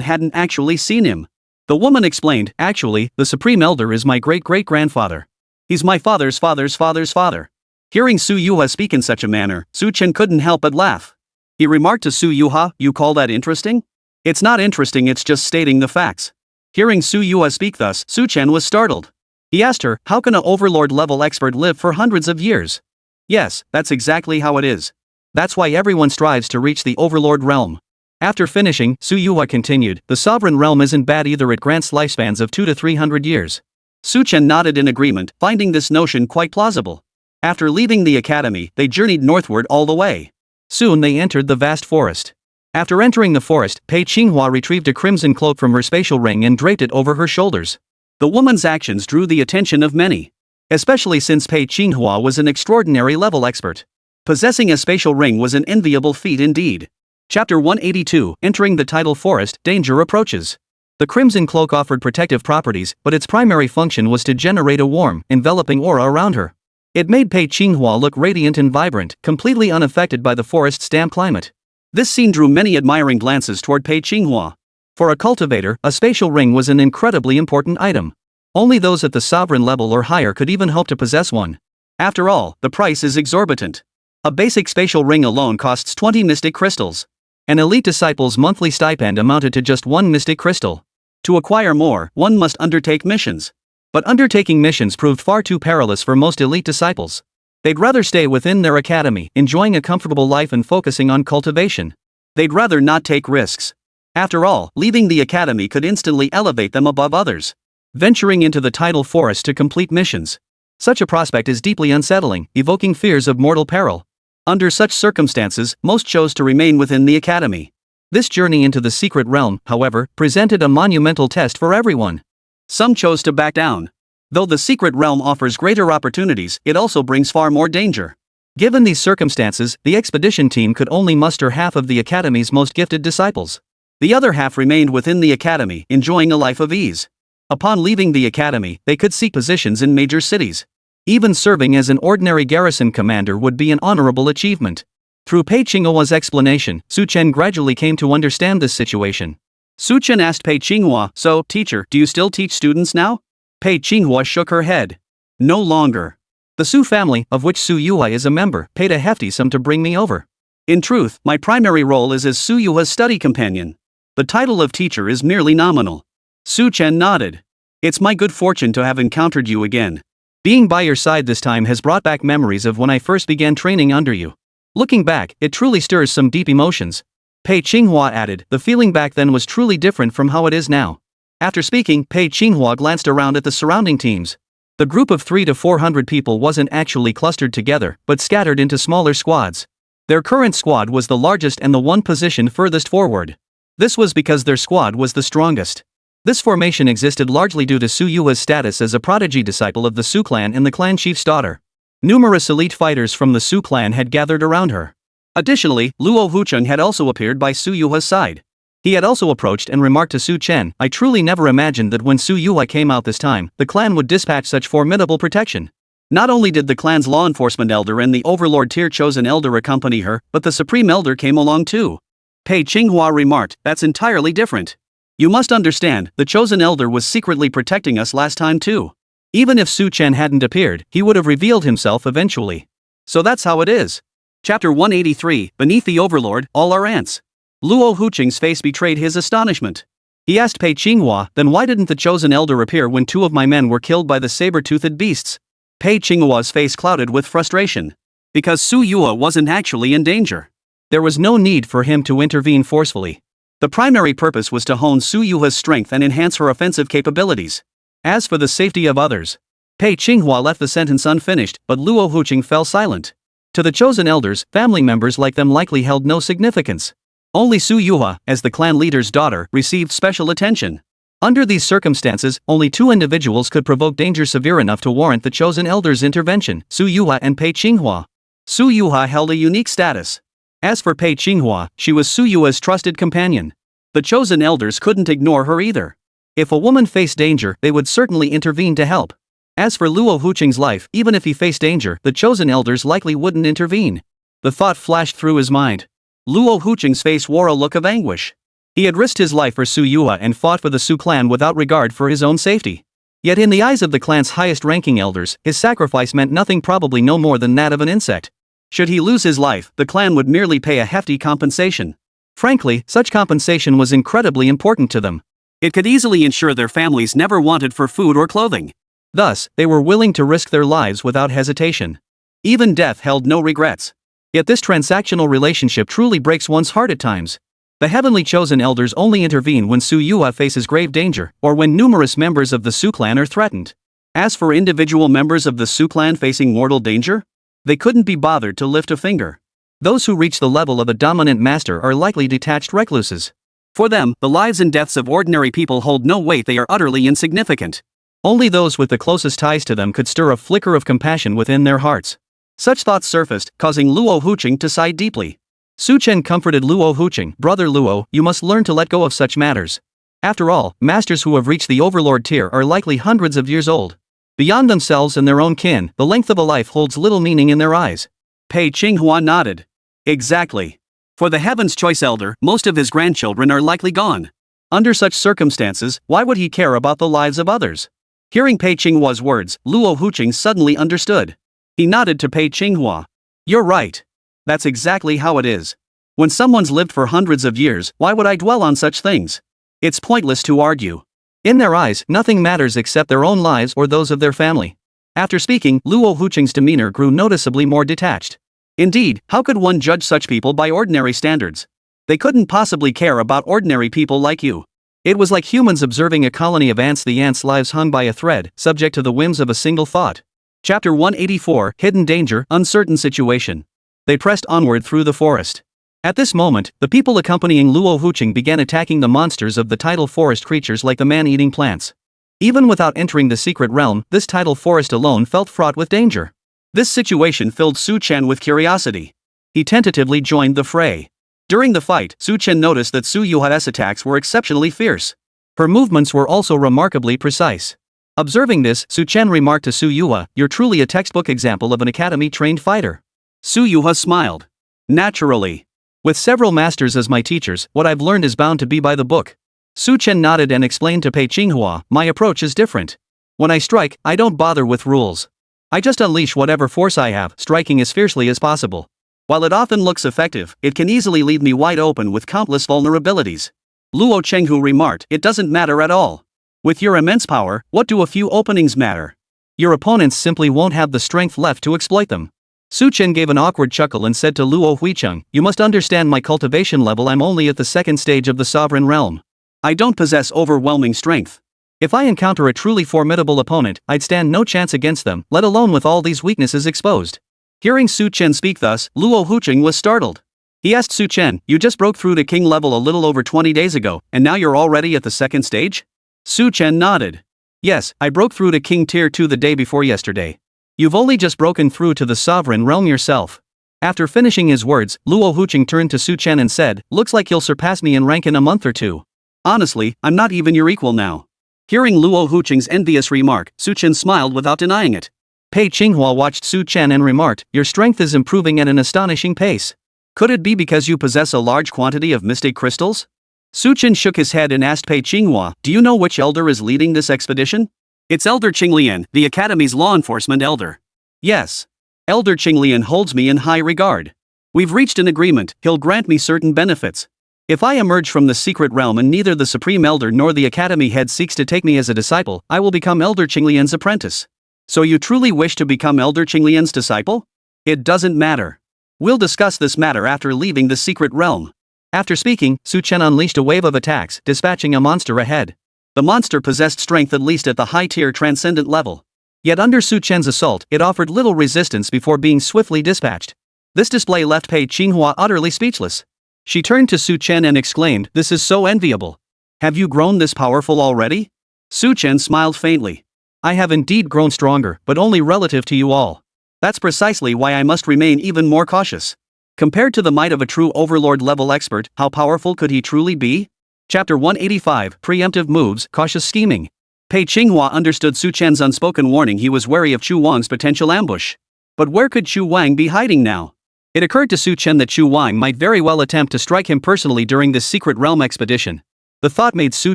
hadn't actually seen him. The woman explained, actually, the supreme elder is my great-great-grandfather. He's my father's father's father's father. Hearing Su Yuha speak in such a manner, Su Chen couldn't help but laugh. He remarked to Su Yuha, "You call that interesting? It's not interesting, it's just stating the facts." Hearing Su Yuha speak thus, Su Chen was startled. He asked her, how can an overlord-level expert live for hundreds of years? Yes, that's exactly how it is. That's why everyone strives to reach the overlord realm. After finishing, Su Yuha continued, the sovereign realm isn't bad either, it grants lifespans of 200 to 300 years. Su Chen nodded in agreement, finding this notion quite plausible. After leaving the academy, they journeyed northward all the way. Soon they entered the vast forest. After entering the forest, Pei Qinghua retrieved a crimson cloak from her spatial ring and draped it over her shoulders. The woman's actions drew the attention of many. Especially since Pei Qinghua was an extraordinary level expert. Possessing a spatial ring was an enviable feat indeed. Chapter 182, Entering the Tidal Forest, Danger Approaches. The crimson cloak offered protective properties, but its primary function was to generate a warm, enveloping aura around her. It made Pei Qinghua look radiant and vibrant, completely unaffected by the forest's damp climate. This scene drew many admiring glances toward Pei Qinghua. For a cultivator, a spatial ring was an incredibly important item. Only those at the sovereign level or higher could even hope to possess one. After all, the price is exorbitant. A basic spatial ring alone costs 20 mystic crystals. An elite disciple's monthly stipend amounted to just 1 mystic crystal. To acquire more, one must undertake missions. But undertaking missions proved far too perilous for most elite disciples. They'd rather stay within their academy, enjoying a comfortable life and focusing on cultivation. They'd rather not take risks. After all, leaving the academy could instantly elevate them above others. Venturing into the tidal forest to complete missions. Such a prospect is deeply unsettling, evoking fears of mortal peril. Under such circumstances, most chose to remain within the academy. This journey into the secret realm, however, presented a monumental test for everyone. Some chose to back down. Though the secret realm offers greater opportunities, it also brings far more danger. Given these circumstances, the expedition team could only muster half of the academy's most gifted disciples. The other half remained within the academy, enjoying a life of ease. Upon leaving the academy, they could seek positions in major cities. Even serving as an ordinary garrison commander would be an honorable achievement. Through Pei Qinghua's explanation, Su Chen gradually came to understand this situation. Su Chen asked Pei Qinghua, "So, teacher, do you still teach students now?" Pei Qinghua shook her head. "No longer. The Su family, of which Su Yuhai is a member, paid a hefty sum to bring me over. In truth, my primary role is as Su Yuha's study companion. The title of teacher is merely nominal." Su Chen nodded. "It's my good fortune to have encountered you again. Being by your side this time has brought back memories of when I first began training under you. Looking back, it truly stirs some deep emotions." Pei Qinghua added, "The feeling back then was truly different from how it is now." After speaking, Pei Qinghua glanced around at the surrounding teams. The group of 300 to 400 people wasn't actually clustered together, but scattered into smaller squads. Their current squad was the largest and the one positioned furthest forward. This was because their squad was the strongest. This formation existed largely due to Su Yuha's status as a prodigy disciple of the Su clan and the clan chief's daughter. Numerous elite fighters from the Su clan had gathered around her. Additionally, Luo Hucheng had also appeared by Su Yuha's side. He had also approached and remarked to Su Chen, "I truly never imagined that when Su Yuha came out this time, the clan would dispatch such formidable protection." Not only did the clan's law enforcement elder and the overlord tier chosen elder accompany her, but the supreme elder came along too. Pei Qinghua remarked, "That's entirely different. You must understand, the chosen elder was secretly protecting us last time too. Even if Su Chen hadn't appeared, he would have revealed himself eventually. So that's how it is." Chapter 183, Beneath the Overlord, All Our Ants. Luo Hucheng's face betrayed his astonishment. He asked Pei Qinghua, "Then why didn't the chosen elder appear when 2 of my men were killed by the saber-toothed beasts?" Pei Qinghua's face clouded with frustration. Because Su Yuha wasn't actually in danger. There was no need for him to intervene forcefully. The primary purpose was to hone Su Yuha's strength and enhance her offensive capabilities. As for the safety of others, Pei Qinghua left the sentence unfinished, but Luo Hucheng fell silent. To the chosen elders, family members like them likely held no significance. Only Su Yuha, as the clan leader's daughter, received special attention. Under these circumstances, only 2 individuals could provoke danger severe enough to warrant the chosen elder's intervention, Su Yuha and Pei Qinghua. Su Yuha held a unique status. As for Pei Qinghua, she was Su Yuha's trusted companion. The chosen elders couldn't ignore her either. If a woman faced danger, they would certainly intervene to help. As for Luo Huqing's life, even if he faced danger, the chosen elders likely wouldn't intervene. The thought flashed through his mind. Luo Huqing's face wore a look of anguish. He had risked his life for Su Yue and fought for the Su clan without regard for his own safety. Yet in the eyes of the clan's highest-ranking elders, his sacrifice meant nothing, probably no more than that of an insect. Should he lose his life, the clan would merely pay a hefty compensation. Frankly, such compensation was incredibly important to them. It could easily ensure their families never wanted for food or clothing. Thus, they were willing to risk their lives without hesitation. Even death held no regrets. Yet this transactional relationship truly breaks one's heart at times. The heavenly chosen elders only intervene when Su Yue faces grave danger, or when numerous members of the Su clan are threatened. As for individual members of the Su clan facing mortal danger, they couldn't be bothered to lift a finger. Those who reach the level of a dominant master are likely detached recluses. For them, the lives and deaths of ordinary people hold no weight, they are utterly insignificant. Only those with the closest ties to them could stir a flicker of compassion within their hearts. Such thoughts surfaced, causing Luo Huqing to sigh deeply. Su Chen comforted Luo Huqing. Brother Luo, you must learn to let go of such matters. After all, masters who have reached the overlord tier are likely hundreds of years old. Beyond themselves and their own kin, the length of a life holds little meaning in their eyes. Pei Qinghua nodded. Exactly. For the Heaven's Choice Elder, most of his grandchildren are likely gone. Under such circumstances, why would he care about the lives of others? Hearing Pei Qinghua's words, Luo Huqing suddenly understood. He nodded to Pei Qinghua. You're right. That's exactly how it is. When someone's lived for hundreds of years, why would I dwell on such things? It's pointless to argue. In their eyes, nothing matters except their own lives or those of their family. After speaking, Luo Huqing's demeanor grew noticeably more detached. Indeed, how could one judge such people by ordinary standards? They couldn't possibly care about ordinary people like you. It was like humans observing a colony of ants. The ants' lives hung by a thread, subject to the whims of a single thought. Chapter 184, Hidden Danger, Uncertain Situation. They pressed onward through the forest. At this moment, the people accompanying Luo Huqing began attacking the monsters of the tidal forest creatures like the man-eating plants. Even without entering the secret realm, this tidal forest alone felt fraught with danger. This situation filled Su Chen with curiosity. He tentatively joined the fray. During the fight, Su Chen noticed that Su Yue's attacks were exceptionally fierce. Her movements were also remarkably precise. Observing this, Su Chen remarked to Su Yue, "You're truly a textbook example of an academy-trained fighter." Su Yue smiled. "Naturally. With several masters as my teachers, what I've learned is bound to be by the book." Su Chen nodded and explained to Pei Qinghua, "My approach is different. When I strike, I don't bother with rules. I just unleash whatever force I have, striking as fiercely as possible. While it often looks effective, it can easily leave me wide open with countless vulnerabilities." Luo Chenghu remarked, "It doesn't matter at all. With your immense power, what do a few openings matter? Your opponents simply won't have the strength left to exploit them." Su Chen gave an awkward chuckle and said to Luo Huicheng, "You must understand my cultivation level. I'm only at the second stage of the sovereign realm. I don't possess overwhelming strength. If I encounter a truly formidable opponent, I'd stand no chance against them, let alone with all these weaknesses exposed." Hearing Su Chen speak thus, Luo Huqing was startled. He asked Su Chen, "You just broke through to king level a little over 20 days ago, and now you're already at the second stage?" Su Chen nodded. "Yes, I broke through to king tier 2 the day before yesterday. You've only just broken through to the sovereign realm yourself." After finishing his words, Luo Huqing turned to Su Chen and said, "Looks like you'll surpass me in rank in a month or two. Honestly, I'm not even your equal now." Hearing Luo Huqing's envious remark, Su Chen smiled without denying it. Pei Qinghua watched Su Chen and remarked, "Your strength is improving at an astonishing pace. Could it be because you possess a large quantity of mystic crystals?" Su Chen shook his head and asked Pei Qinghua, "Do you know which elder is leading this expedition?" "It's Elder Qinglian, the Academy's law enforcement elder." "Yes. Elder Qinglian holds me in high regard. We've reached an agreement, he'll grant me certain benefits. If I emerge from the secret realm and neither the Supreme Elder nor the Academy head seeks to take me as a disciple, I will become Elder Qinglian's apprentice." "So you truly wish to become Elder Qinglian's disciple?" "It doesn't matter. We'll discuss this matter after leaving the secret realm." After speaking, Su Chen unleashed a wave of attacks, dispatching a monster ahead. The monster possessed strength at least at the high-tier transcendent level. Yet under Su Chen's assault, it offered little resistance before being swiftly dispatched. This display left Pei Qinghua utterly speechless. She turned to Su Chen and exclaimed, "This is so enviable. Have you grown this powerful already?" Su Chen smiled faintly. "I have indeed grown stronger, but only relative to you all. That's precisely why I must remain even more cautious. Compared to the might of a true overlord-level expert, how powerful could he truly be?" Chapter 185, Preemptive Moves, Cautious Scheming. Pei Qinghua understood Su Chen's unspoken warning. He was wary of Chu Wang's potential ambush. But where could Chu Wang be hiding now? It occurred to Su Chen that Chu Wang might very well attempt to strike him personally during this secret realm expedition. The thought made Su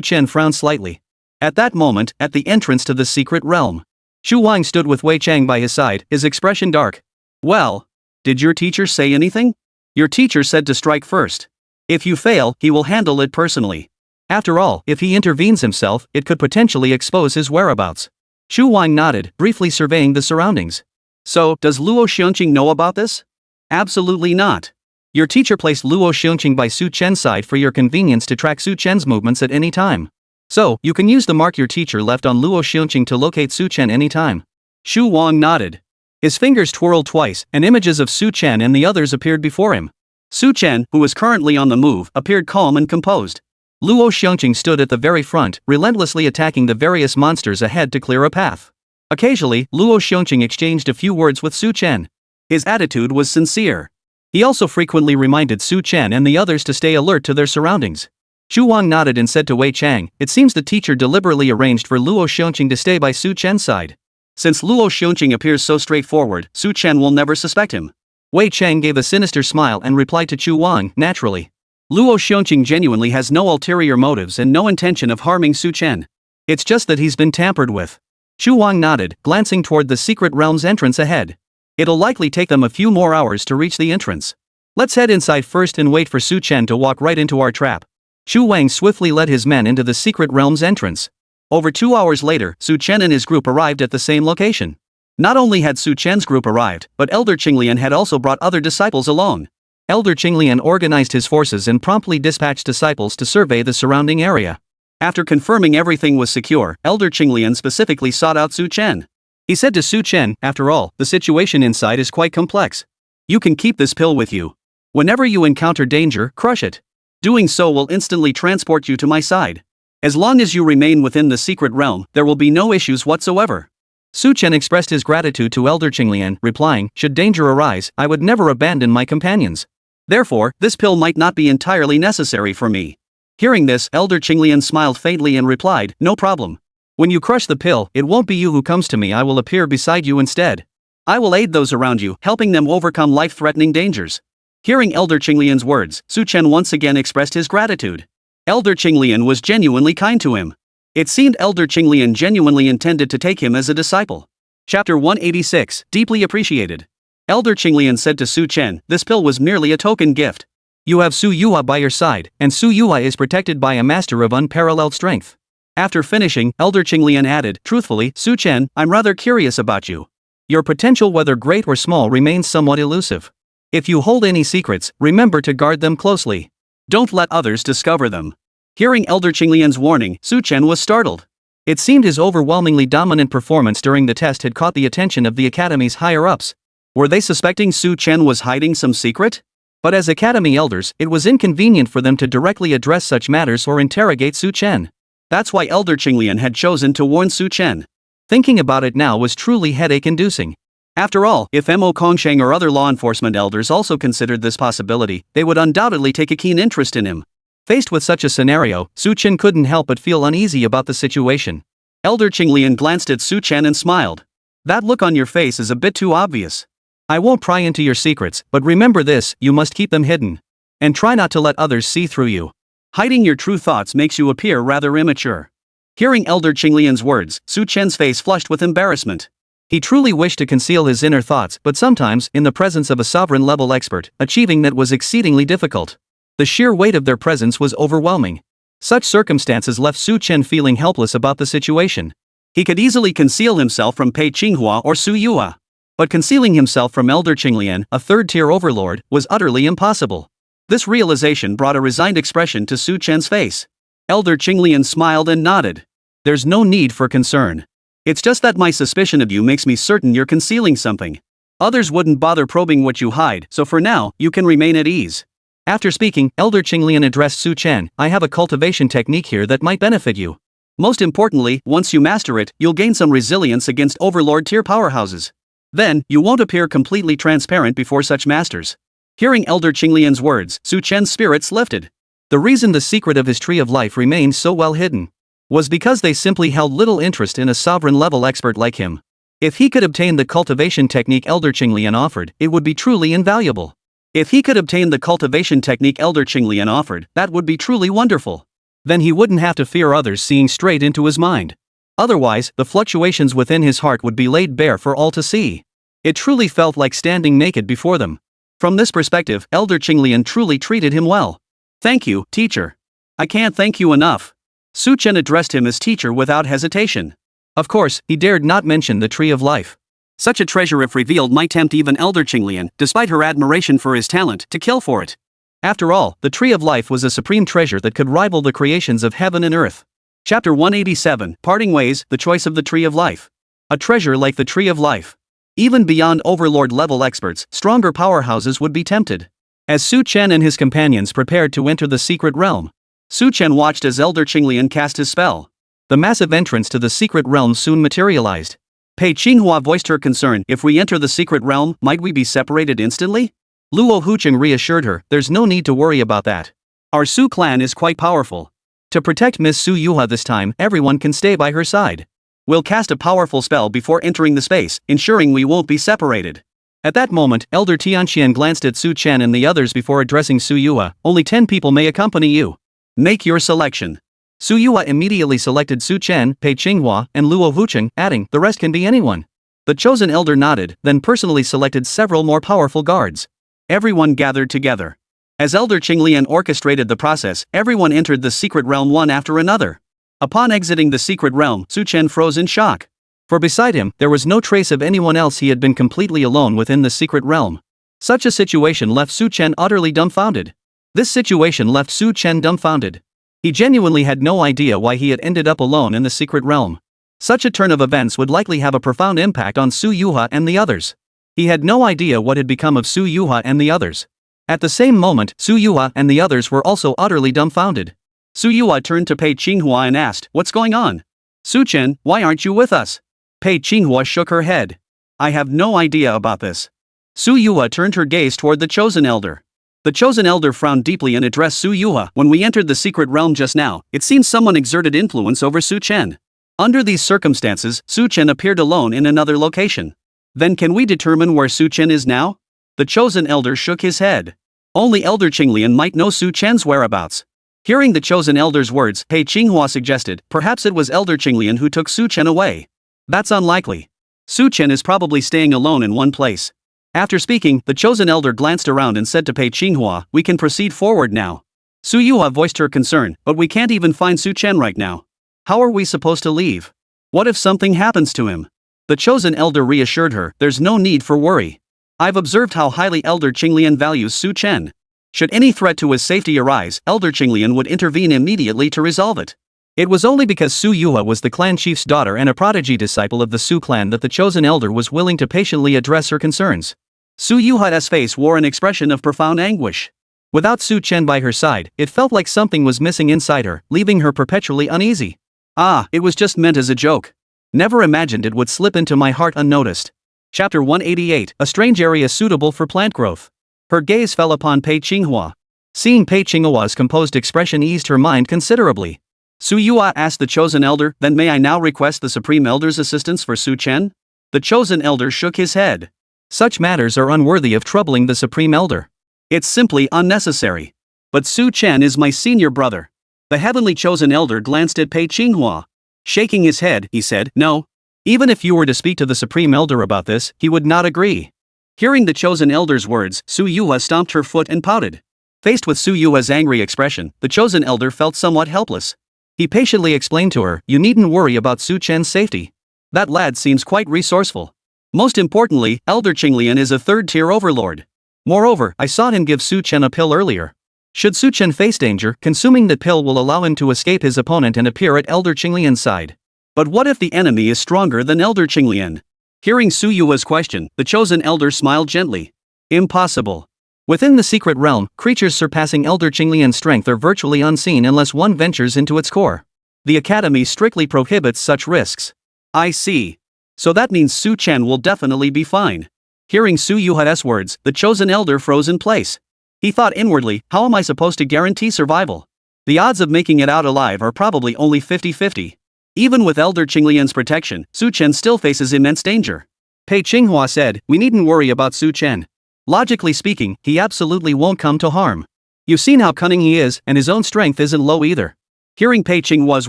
Chen frown slightly. At that moment, at the entrance to the secret realm, Chu Wang stood with Wei Chang by his side, his expression dark. Well, did your teacher say anything? Your teacher said to strike first. If you fail, he will handle it personally. After all, if he intervenes himself, it could potentially expose his whereabouts. Chu Wang nodded, briefly surveying the surroundings. So, does Luo Xiongqing know about this? Absolutely not. Your teacher placed Luo Xiongqing by Su Chen's side for your convenience to track Su Chen's movements at any time. So, you can use the mark your teacher left on Luo Xiongqing to locate Su Chen anytime. Xu Wang nodded. His fingers twirled twice, and images of Su Chen and the others appeared before him. Su Chen, who was currently on the move, appeared calm and composed. Luo Xiongqing stood at the very front, relentlessly attacking the various monsters ahead to clear a path. Occasionally, Luo Xiongqing exchanged a few words with Su Chen. His attitude was sincere. He also frequently reminded Su Chen and the others to stay alert to their surroundings. Xu Wang nodded and said to Wei Chang, it seems the teacher deliberately arranged for Luo Xiongqing to stay by Su Chen's side. Since Luo Xiongqing appears so straightforward, Su Chen will never suspect him. Wei Chang gave a sinister smile and replied to Xu Wang, naturally. Luo Xiongqing genuinely has no ulterior motives and no intention of harming Su Chen. It's just that he's been tampered with. Xu Wang nodded, glancing toward the secret realm's entrance ahead. It'll likely take them a few more hours to reach the entrance. Let's head inside first and wait for Su Chen to walk right into our trap. Xu Wang swiftly led his men into the secret realm's entrance. Over 2 hours later, Su Chen and his group arrived at the same location. Not only had Su Chen's group arrived, but Elder Qinglian had also brought other disciples along. Elder Qinglian organized his forces and promptly dispatched disciples to survey the surrounding area. After confirming everything was secure, Elder Qinglian specifically sought out Su Chen. He said to Su Chen, after all, the situation inside is quite complex. You can keep this pill with you. Whenever you encounter danger, crush it. Doing so will instantly transport you to my side. As long as you remain within the secret realm, there will be no issues whatsoever. Su Chen expressed his gratitude to Elder Qinglian, replying, should danger arise, I would never abandon my companions. Therefore, this pill might not be entirely necessary for me. Hearing this, Elder Qinglian smiled faintly and replied, no problem. When you crush the pill, it won't be you who comes to me, I will appear beside you instead. I will aid those around you, helping them overcome life-threatening dangers. Hearing Elder Qinglian's words, Su Chen once again expressed his gratitude. Elder Qinglian was genuinely kind to him. It seemed Elder Qinglian genuinely intended to take him as a disciple. Chapter 186, Deeply Appreciated. Elder Qinglian said to Su Chen, this pill was merely a token gift. You have Su Yua by your side, and Su Yua is protected by a master of unparalleled strength. After finishing, Elder Qinglian added, truthfully, Su Chen, I'm rather curious about you. Your potential, whether great or small, remains somewhat elusive. If you hold any secrets, remember to guard them closely. Don't let others discover them. Hearing Elder Qinglian's warning, Su Chen was startled. It seemed his overwhelmingly dominant performance during the test had caught the attention of the Academy's higher-ups. Were they suspecting Su Chen was hiding some secret? But as Academy elders, it was inconvenient for them to directly address such matters or interrogate Su Chen. That's why Elder Qinglian had chosen to warn Su Chen. Thinking about it now was truly headache-inducing. After all, if Mo Kongsheng or other law enforcement elders also considered this possibility, they would undoubtedly take a keen interest in him. Faced with such a scenario, Su Chen couldn't help but feel uneasy about the situation. Elder Qinglian glanced at Su Chen and smiled. That look on your face is a bit too obvious. I won't pry into your secrets, but remember this, you must keep them hidden. And try not to let others see through you. Hiding your true thoughts makes you appear rather immature. Hearing Elder Qinglian's words, Su Chen's face flushed with embarrassment. He truly wished to conceal his inner thoughts, but sometimes, in the presence of a sovereign-level expert, achieving that was exceedingly difficult. The sheer weight of their presence was overwhelming. Such circumstances left Su Chen feeling helpless about the situation. He could easily conceal himself from Pei Qinghua or Su Yua. But concealing himself from Elder Qinglian, a third-tier overlord, was utterly impossible. This realization brought a resigned expression to Su Chen's face. Elder Qinglian smiled and nodded. There's no need for concern. It's just that my suspicion of you makes me certain you're concealing something. Others wouldn't bother probing what you hide, so for now, you can remain at ease. After speaking, Elder Qinglian addressed Su Chen, I have a cultivation technique here that might benefit you. Most importantly, once you master it, you'll gain some resilience against overlord-tier powerhouses. Then, you won't appear completely transparent before such masters. Hearing Elder Qinglian's words, Su Chen's spirits lifted. The reason the secret of his tree of life remained so well hidden was because they simply held little interest in a sovereign-level expert like him. If he could obtain the cultivation technique Elder Qinglian offered, it would be truly invaluable. If he could obtain the cultivation technique Elder Qinglian offered, that would be truly wonderful. Then he wouldn't have to fear others seeing straight into his mind. Otherwise, the fluctuations within his heart would be laid bare for all to see. It truly felt like standing naked before them. From this perspective, Elder Qinglian truly treated him well. Thank you, teacher. I can't thank you enough. Su Chen addressed him as teacher without hesitation. Of course, he dared not mention the tree of life. Such a treasure if revealed might tempt even Elder Qinglian, despite her admiration for his talent, to kill for it. After all, the tree of life was a supreme treasure that could rival the creations of heaven and earth. Chapter 187, Parting Ways, The Choice of the Tree of Life. A treasure like the tree of life. Even beyond overlord-level experts, stronger powerhouses would be tempted. As Su Chen and his companions prepared to enter the secret realm, Su Chen watched as Elder Qinglian cast his spell. The massive entrance to the secret realm soon materialized. Pei Qinghua voiced her concern. If we enter the secret realm, might we be separated instantly? Luo Hucheng reassured her, there's no need to worry about that. Our Su clan is quite powerful. To protect Miss Su Yuha this time, everyone can stay by her side. We'll cast a powerful spell before entering the space, ensuring we won't be separated. At that moment, Elder Tianqian glanced at Su Chen and the others before addressing Su Yuha. Only 10 people may accompany you. Make your selection. Su Yuha immediately selected Su Chen, Pei Qinghua, and Luo Hucheng, adding, the rest can be anyone. The chosen elder nodded, then personally selected several more powerful guards. Everyone gathered together. As Elder Qinglian orchestrated the process, everyone entered the secret realm one after another. Upon exiting the secret realm, Su Chen froze in shock. For beside him, there was no trace of anyone else. He had been completely alone within the secret realm. Such a situation left Su Chen utterly dumbfounded. This situation left Su Chen dumbfounded. He genuinely had no idea why he had ended up alone in the secret realm. Such a turn of events would likely have a profound impact on Su Yuha and the others. He had no idea what had become of Su Yuha and the others. At the same moment, Su Yuha and the others were also utterly dumbfounded. Su Yuha turned to Pei Qinghua and asked, what's going on? Su Chen, why aren't you with us? Pei Qinghua shook her head. I have no idea about this. Su Yuha turned her gaze toward the chosen elder. The chosen elder frowned deeply and addressed Su Yuha. When we entered the secret realm just now, it seems someone exerted influence over Su Chen. Under these circumstances, Su Chen appeared alone in another location. Then can we determine where Su Chen is now? The chosen elder shook his head. Only Elder Qinglian might know Su Chen's whereabouts. Hearing the chosen elder's words, Pei Qinghua suggested, perhaps it was Elder Qinglian who took Su Chen away. That's unlikely. Su Chen is probably staying alone in one place. After speaking, the chosen elder glanced around and said to Pei Qinghua, we can proceed forward now. Su Yuha voiced her concern, but we can't even find Su Chen right now. How are we supposed to leave? What if something happens to him? The chosen elder reassured her, there's no need for worry. I've observed how highly Elder Qinglian values Su Chen. Should any threat to his safety arise, Elder Qinglian would intervene immediately to resolve it. It was only because Su Yuha was the clan chief's daughter and a prodigy disciple of the Su clan that the chosen elder was willing to patiently address her concerns. Su Yuha's face wore an expression of profound anguish. Without Su Chen by her side, it felt like something was missing inside her, leaving her perpetually uneasy. Ah, it was just meant as a joke. Never imagined it would slip into my heart unnoticed. Chapter 188, A Strange Area Suitable for Plant Growth. Her gaze fell upon Pei Qinghua. Seeing Pei Qinghua's composed expression eased her mind considerably. Su Yuha asked the chosen elder, then may I now request the supreme elder's assistance for Su Chen? The chosen elder shook his head. Such matters are unworthy of troubling the supreme elder. It's simply unnecessary. But Su Chen is my senior brother. The heavenly chosen elder glanced at Pei Qinghua. Shaking his head, he said, no. Even if you were to speak to the supreme elder about this, he would not agree. Hearing the chosen elder's words, Su Yuha stomped her foot and pouted. Faced with Su Yuha's angry expression, the chosen elder felt somewhat helpless. He patiently explained to her, you needn't worry about Su Chen's safety. That lad seems quite resourceful. Most importantly, Elder Qinglian is a third-tier overlord. Moreover, I saw him give Su Chen a pill earlier. Should Su Chen face danger, consuming the pill will allow him to escape his opponent and appear at Elder Qinglian's side. But what if the enemy is stronger than Elder Qinglian? Hearing Su Yuha's question, the chosen elder smiled gently. Impossible. Within the secret realm, creatures surpassing Elder Qinglian's strength are virtually unseen unless one ventures into its core. The academy strictly prohibits such risks. I see. So that means Su Chen will definitely be fine. Hearing Su Yuha's words, the chosen elder froze in place. He thought inwardly, how am I supposed to guarantee survival? The odds of making it out alive are probably only 50-50. Even with Elder Qinglian's protection, Su Chen still faces immense danger. Pei Qinghua said, we needn't worry about Su Chen. Logically speaking, he absolutely won't come to harm. You've seen how cunning he is, and his own strength isn't low either. Hearing Pei Qinghua's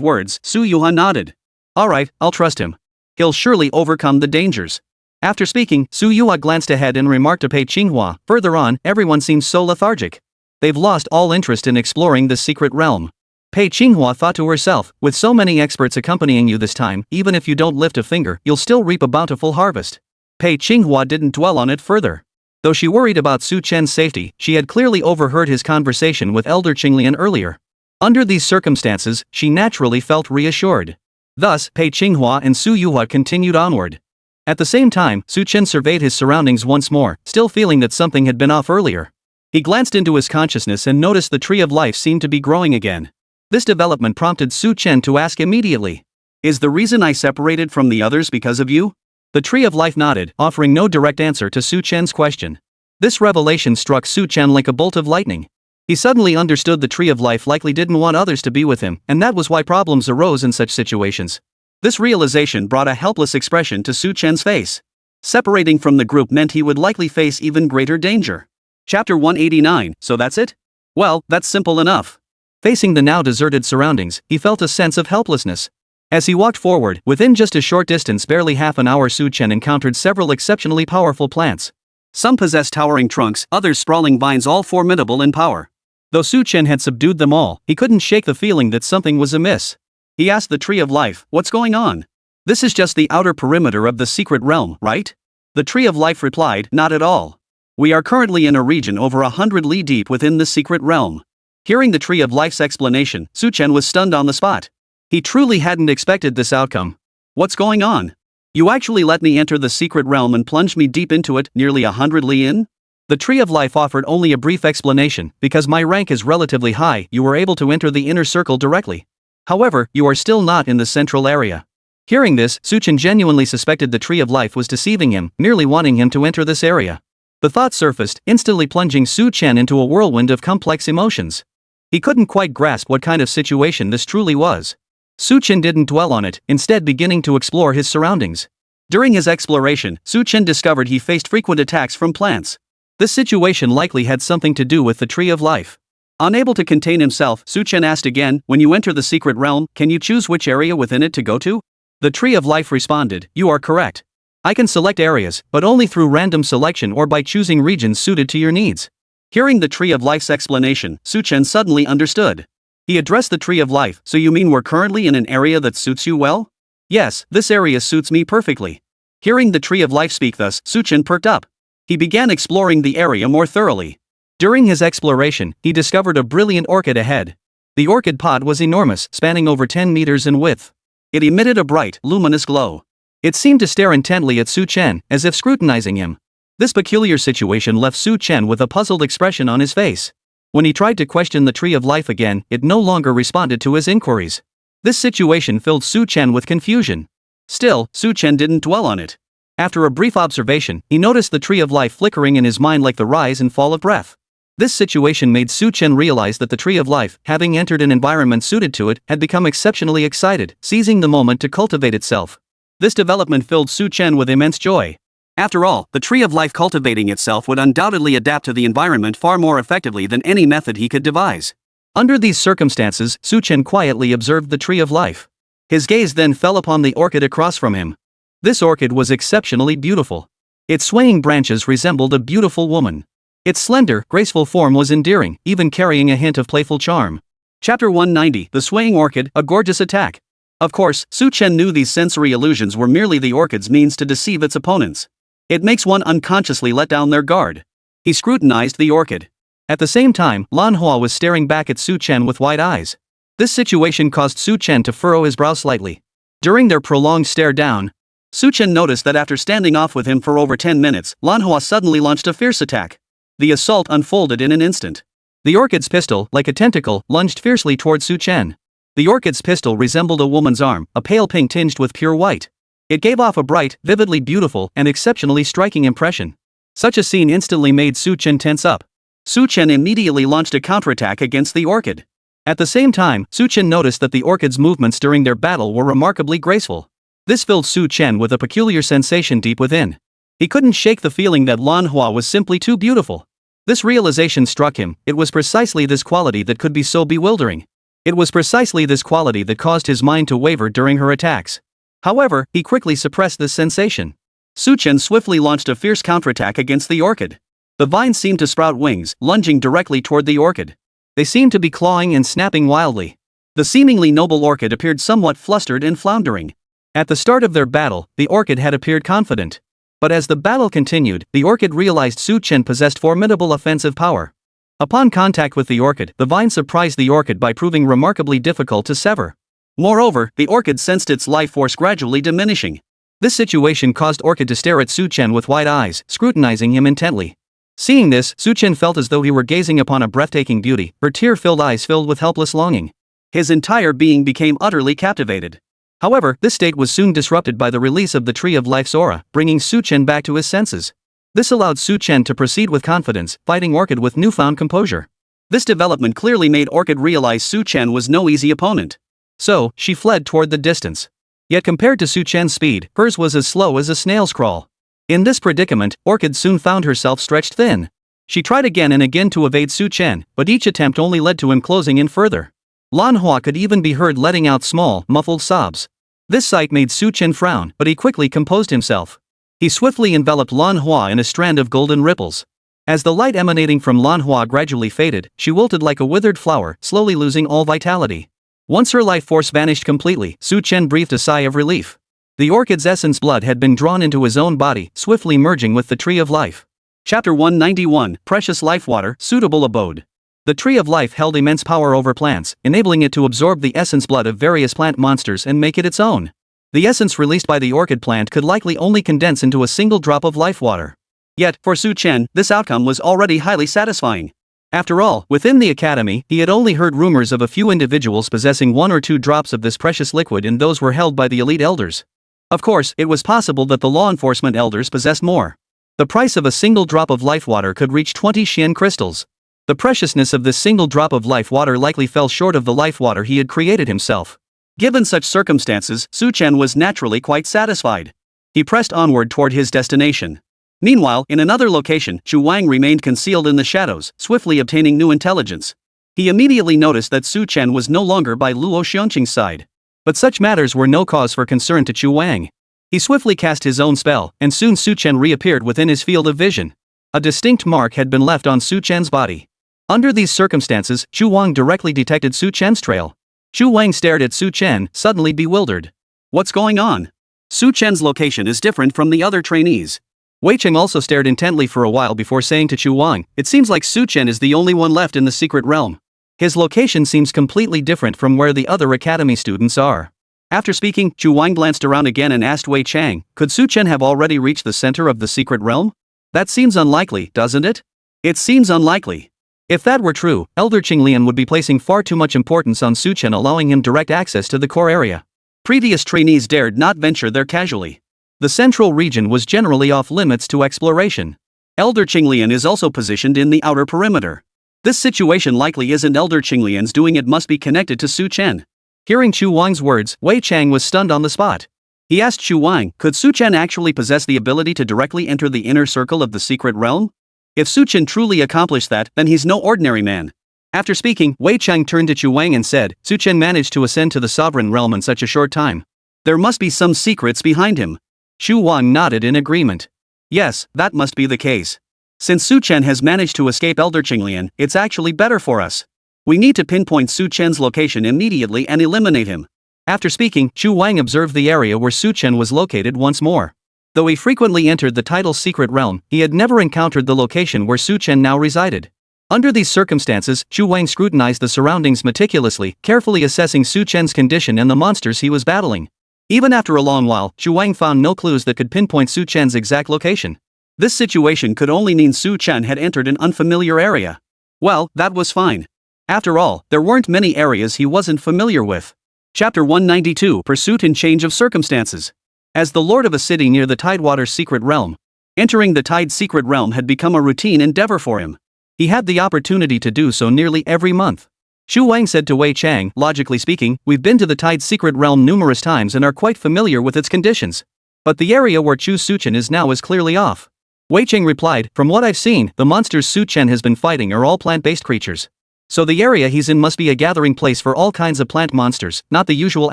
words, Su Yuhan nodded. Alright, I'll trust him. He'll surely overcome the dangers. After speaking, Su Yuha glanced ahead and remarked to Pei Qinghua, further on, everyone seems so lethargic. They've lost all interest in exploring the secret realm. Pei Qinghua thought to herself, with so many experts accompanying you this time, even if you don't lift a finger, you'll still reap a bountiful harvest. Pei Qinghua didn't dwell on it further. Though she worried about Su Chen's safety, she had clearly overheard his conversation with Elder Qinglian earlier. Under these circumstances, she naturally felt reassured. Thus, Pei Qinghua and Su Yuha continued onward. At the same time, Su Chen surveyed his surroundings once more, still feeling that something had been off earlier. He glanced into his consciousness and noticed the tree of life seemed to be growing again. This development prompted Su Chen to ask immediately, is the reason I separated from the others because of you? The tree of life nodded, offering no direct answer to Su Chen's question. This revelation struck Su Chen like a bolt of lightning. He suddenly understood the tree of life likely didn't want others to be with him, and that was why problems arose in such situations. This realization brought a helpless expression to Su Chen's face. Separating from the group meant he would likely face even greater danger. Chapter 189, so that's it? Well, that's simple enough. Facing the now deserted surroundings, he felt a sense of helplessness. As he walked forward, within just a short distance, barely half an hour, Su Chen encountered several exceptionally powerful plants. Some possessed towering trunks, others sprawling vines, all formidable in power. Though Su Chen had subdued them all, he couldn't shake the feeling that something was amiss. He asked the Tree of Life, what's going on? This is just the outer perimeter of the secret realm, right? The Tree of Life replied, not at all. We are currently in a region over 100 li deep within the secret realm. Hearing the Tree of Life's explanation, Su Chen was stunned on the spot. He truly hadn't expected this outcome. What's going on? You actually let me enter the secret realm and plunge me deep into it, nearly 100 li in? The Tree of Life offered only a brief explanation, because my rank is relatively high, you were able to enter the inner circle directly. However, you are still not in the central area. Hearing this, Su Chen genuinely suspected the Tree of Life was deceiving him, merely wanting him to enter this area. The thought surfaced, instantly plunging Su Chen into a whirlwind of complex emotions. He couldn't quite grasp what kind of situation this truly was. Su Chen didn't dwell on it, instead beginning to explore his surroundings. During his exploration, Su Chen discovered he faced frequent attacks from plants. This situation likely had something to do with the Tree of Life. Unable to contain himself, Su Chen asked again, when you enter the secret realm, can you choose which area within it to go to? The Tree of Life responded, you are correct. I can select areas, but only through random selection or by choosing regions suited to your needs. Hearing the Tree of Life's explanation, Su Chen suddenly understood. He addressed the Tree of Life, so you mean we're currently in an area that suits you well? Yes, this area suits me perfectly. Hearing the Tree of Life speak thus, Su Chen perked up. He began exploring the area more thoroughly. During his exploration, he discovered a brilliant orchid ahead. The orchid pod was enormous, spanning over 10 meters in width. It emitted a bright, luminous glow. It seemed to stare intently at Su Chen, as if scrutinizing him. This peculiar situation left Su Chen with a puzzled expression on his face. When he tried to question the Tree of Life again, it no longer responded to his inquiries. This situation filled Su Chen with confusion. Still, Su Chen didn't dwell on it. After a brief observation, he noticed the Tree of Life flickering in his mind like the rise and fall of breath. This situation made Su Chen realize that the Tree of Life, having entered an environment suited to it, had become exceptionally excited, seizing the moment to cultivate itself. This development filled Su Chen with immense joy. After all, the Tree of Life cultivating itself would undoubtedly adapt to the environment far more effectively than any method he could devise. Under these circumstances, Su Chen quietly observed the Tree of Life. His gaze then fell upon the orchid across from him. This orchid was exceptionally beautiful. Its swaying branches resembled a beautiful woman. Its slender, graceful form was endearing, even carrying a hint of playful charm. Chapter 190, The Swaying Orchid, A Gorgeous Attack. Of course, Su Chen knew these sensory illusions were merely the orchid's means to deceive its opponents. It makes one unconsciously let down their guard. He scrutinized the orchid. At the same time, Manhwa was staring back at Su Chen with wide eyes. This situation caused Su Chen to furrow his brow slightly. During their prolonged stare down, Su Chen noticed that after standing off with him for over 10 minutes, Manhwa suddenly launched a fierce attack. The assault unfolded in an instant. The orchid's pistol, like a tentacle, lunged fiercely toward Su Chen. The orchid's pistol resembled a woman's arm, a pale pink tinged with pure white. It gave off a bright, vividly beautiful, and exceptionally striking impression. Such a scene instantly made Su Chen tense up. Su Chen immediately launched a counterattack against the orchid. At the same time, Su Chen noticed that the orchid's movements during their battle were remarkably graceful. This filled Su Chen with a peculiar sensation deep within. He couldn't shake the feeling that Manhwa was simply too beautiful. This realization struck him. It was precisely this quality that could be so bewildering. It was precisely this quality that caused his mind to waver during her attacks. However, he quickly suppressed this sensation. Su Chen swiftly launched a fierce counterattack against the orchid. The vines seemed to sprout wings, lunging directly toward the orchid. They seemed to be clawing and snapping wildly. The seemingly noble orchid appeared somewhat flustered and floundering. At the start of their battle, the orchid had appeared confident. But as the battle continued, the orchid realized Su Chen possessed formidable offensive power. Upon contact with the orchid, the vine surprised the orchid by proving remarkably difficult to sever. Moreover, the orchid sensed its life force gradually diminishing. This situation caused orchid to stare at Su Chen with wide eyes, scrutinizing him intently. Seeing this, Su Chen felt as though he were gazing upon a breathtaking beauty, her tear-filled eyes filled with helpless longing. His entire being became utterly captivated. However, this state was soon disrupted by the release of the Tree of Life's aura, bringing Su Chen back to his senses. This allowed Su Chen to proceed with confidence, fighting Orchid with newfound composure. This development clearly made Orchid realize Su Chen was no easy opponent. So, she fled toward the distance. Yet compared to Su Chen's speed, hers was as slow as a snail's crawl. In this predicament, Orchid soon found herself stretched thin. She tried again and again to evade Su Chen, but each attempt only led to him closing in further. Manhwa could even be heard letting out small, muffled sobs. This sight made Su Chen frown, but he quickly composed himself. He swiftly enveloped Manhwa in a strand of golden ripples. As the light emanating from Manhwa gradually faded, she wilted like a withered flower, slowly losing all vitality. Once her life force vanished completely, Su Chen breathed a sigh of relief. The orchid's essence blood had been drawn into his own body, swiftly merging with the Tree of Life. Chapter 191, Precious Life Water, Suitable Abode. The Tree of Life held immense power over plants, enabling it to absorb the essence blood of various plant monsters and make it its own. The essence released by the orchid plant could likely only condense into a single drop of life water. Yet, for Su Chen, this outcome was already highly satisfying. After all, within the academy, he had only heard rumors of a few individuals possessing 1 or 2 drops of this precious liquid, and those were held by the elite elders. Of course, it was possible that the law enforcement elders possessed more. The price of a single drop of life water could reach 20 Xian crystals. The preciousness of this single drop of life water likely fell short of the life water he had created himself. Given such circumstances, Su Chen was naturally quite satisfied. He pressed onward toward his destination. Meanwhile, in another location, Chu Wang remained concealed in the shadows, swiftly obtaining new intelligence. He immediately noticed that Su Chen was no longer by Luo Xiongqing's side. But such matters were no cause for concern to Chu Wang. He swiftly cast his own spell, and soon Su Chen reappeared within his field of vision. A distinct mark had been left on Su Chen's body. Under these circumstances, Chu Wang directly detected Su Chen's trail. Chu Wang stared at Su Chen, suddenly bewildered. What's going on? Su Chen's location is different from the other trainees. Wei Cheng also stared intently for a while before saying to Chu Wang, it seems like Su Chen is the only one left in the secret realm. His location seems completely different from where the other academy students are. After speaking, Chu Wang glanced around again and asked Wei Cheng, could Su Chen have already reached the center of the secret realm? That seems unlikely, doesn't it? It seems unlikely. If that were true, Elder Qinglian would be placing far too much importance on Su Chen, allowing him direct access to the core area. Previous trainees dared not venture there casually. The central region was generally off limits to exploration. Elder Qinglian is also positioned in the outer perimeter. This situation likely isn't Elder Qinglian's doing, it must be connected to Su Chen. Hearing Chu Wang's words, Wei Cheng was stunned on the spot. He asked Chu Wang, could Su Chen actually possess the ability to directly enter the inner circle of the secret realm? If Su Chen truly accomplished that, then he's no ordinary man. After speaking, Wei Cheng turned to Chu Wang and said, Su Chen managed to ascend to the sovereign realm in such a short time. There must be some secrets behind him. Chu Wang nodded in agreement. Yes, that must be the case. Since Su Chen has managed to escape Elder Qinglian, it's actually better for us. We need to pinpoint Su Chen's location immediately and eliminate him. After speaking, Chu Wang observed the area where Su Chen was located once more. Though he frequently entered the title's secret realm, he had never encountered the location where Su Chen now resided. Under these circumstances, Chu Wang scrutinized the surroundings meticulously, carefully assessing Su Chen's condition and the monsters he was battling. Even after a long while, Chu Wang found no clues that could pinpoint Su Chen's exact location. This situation could only mean Su Chen had entered an unfamiliar area. Well, that was fine. After all, there weren't many areas he wasn't familiar with. Chapter 192, Pursuit and Change of Circumstances. As the lord of a city near the Tidewater's secret realm, entering the Tide's secret realm had become a routine endeavor for him. He had the opportunity to do so nearly every month. Xu Wang said to Wei Chang, logically speaking, we've been to the Tide's secret realm numerous times and are quite familiar with its conditions. But the area where Chu Suchen is now is clearly off. Wei Chang replied, from what I've seen, the monsters Su Chen has been fighting are all plant-based creatures. So the area he's in must be a gathering place for all kinds of plant monsters, not the usual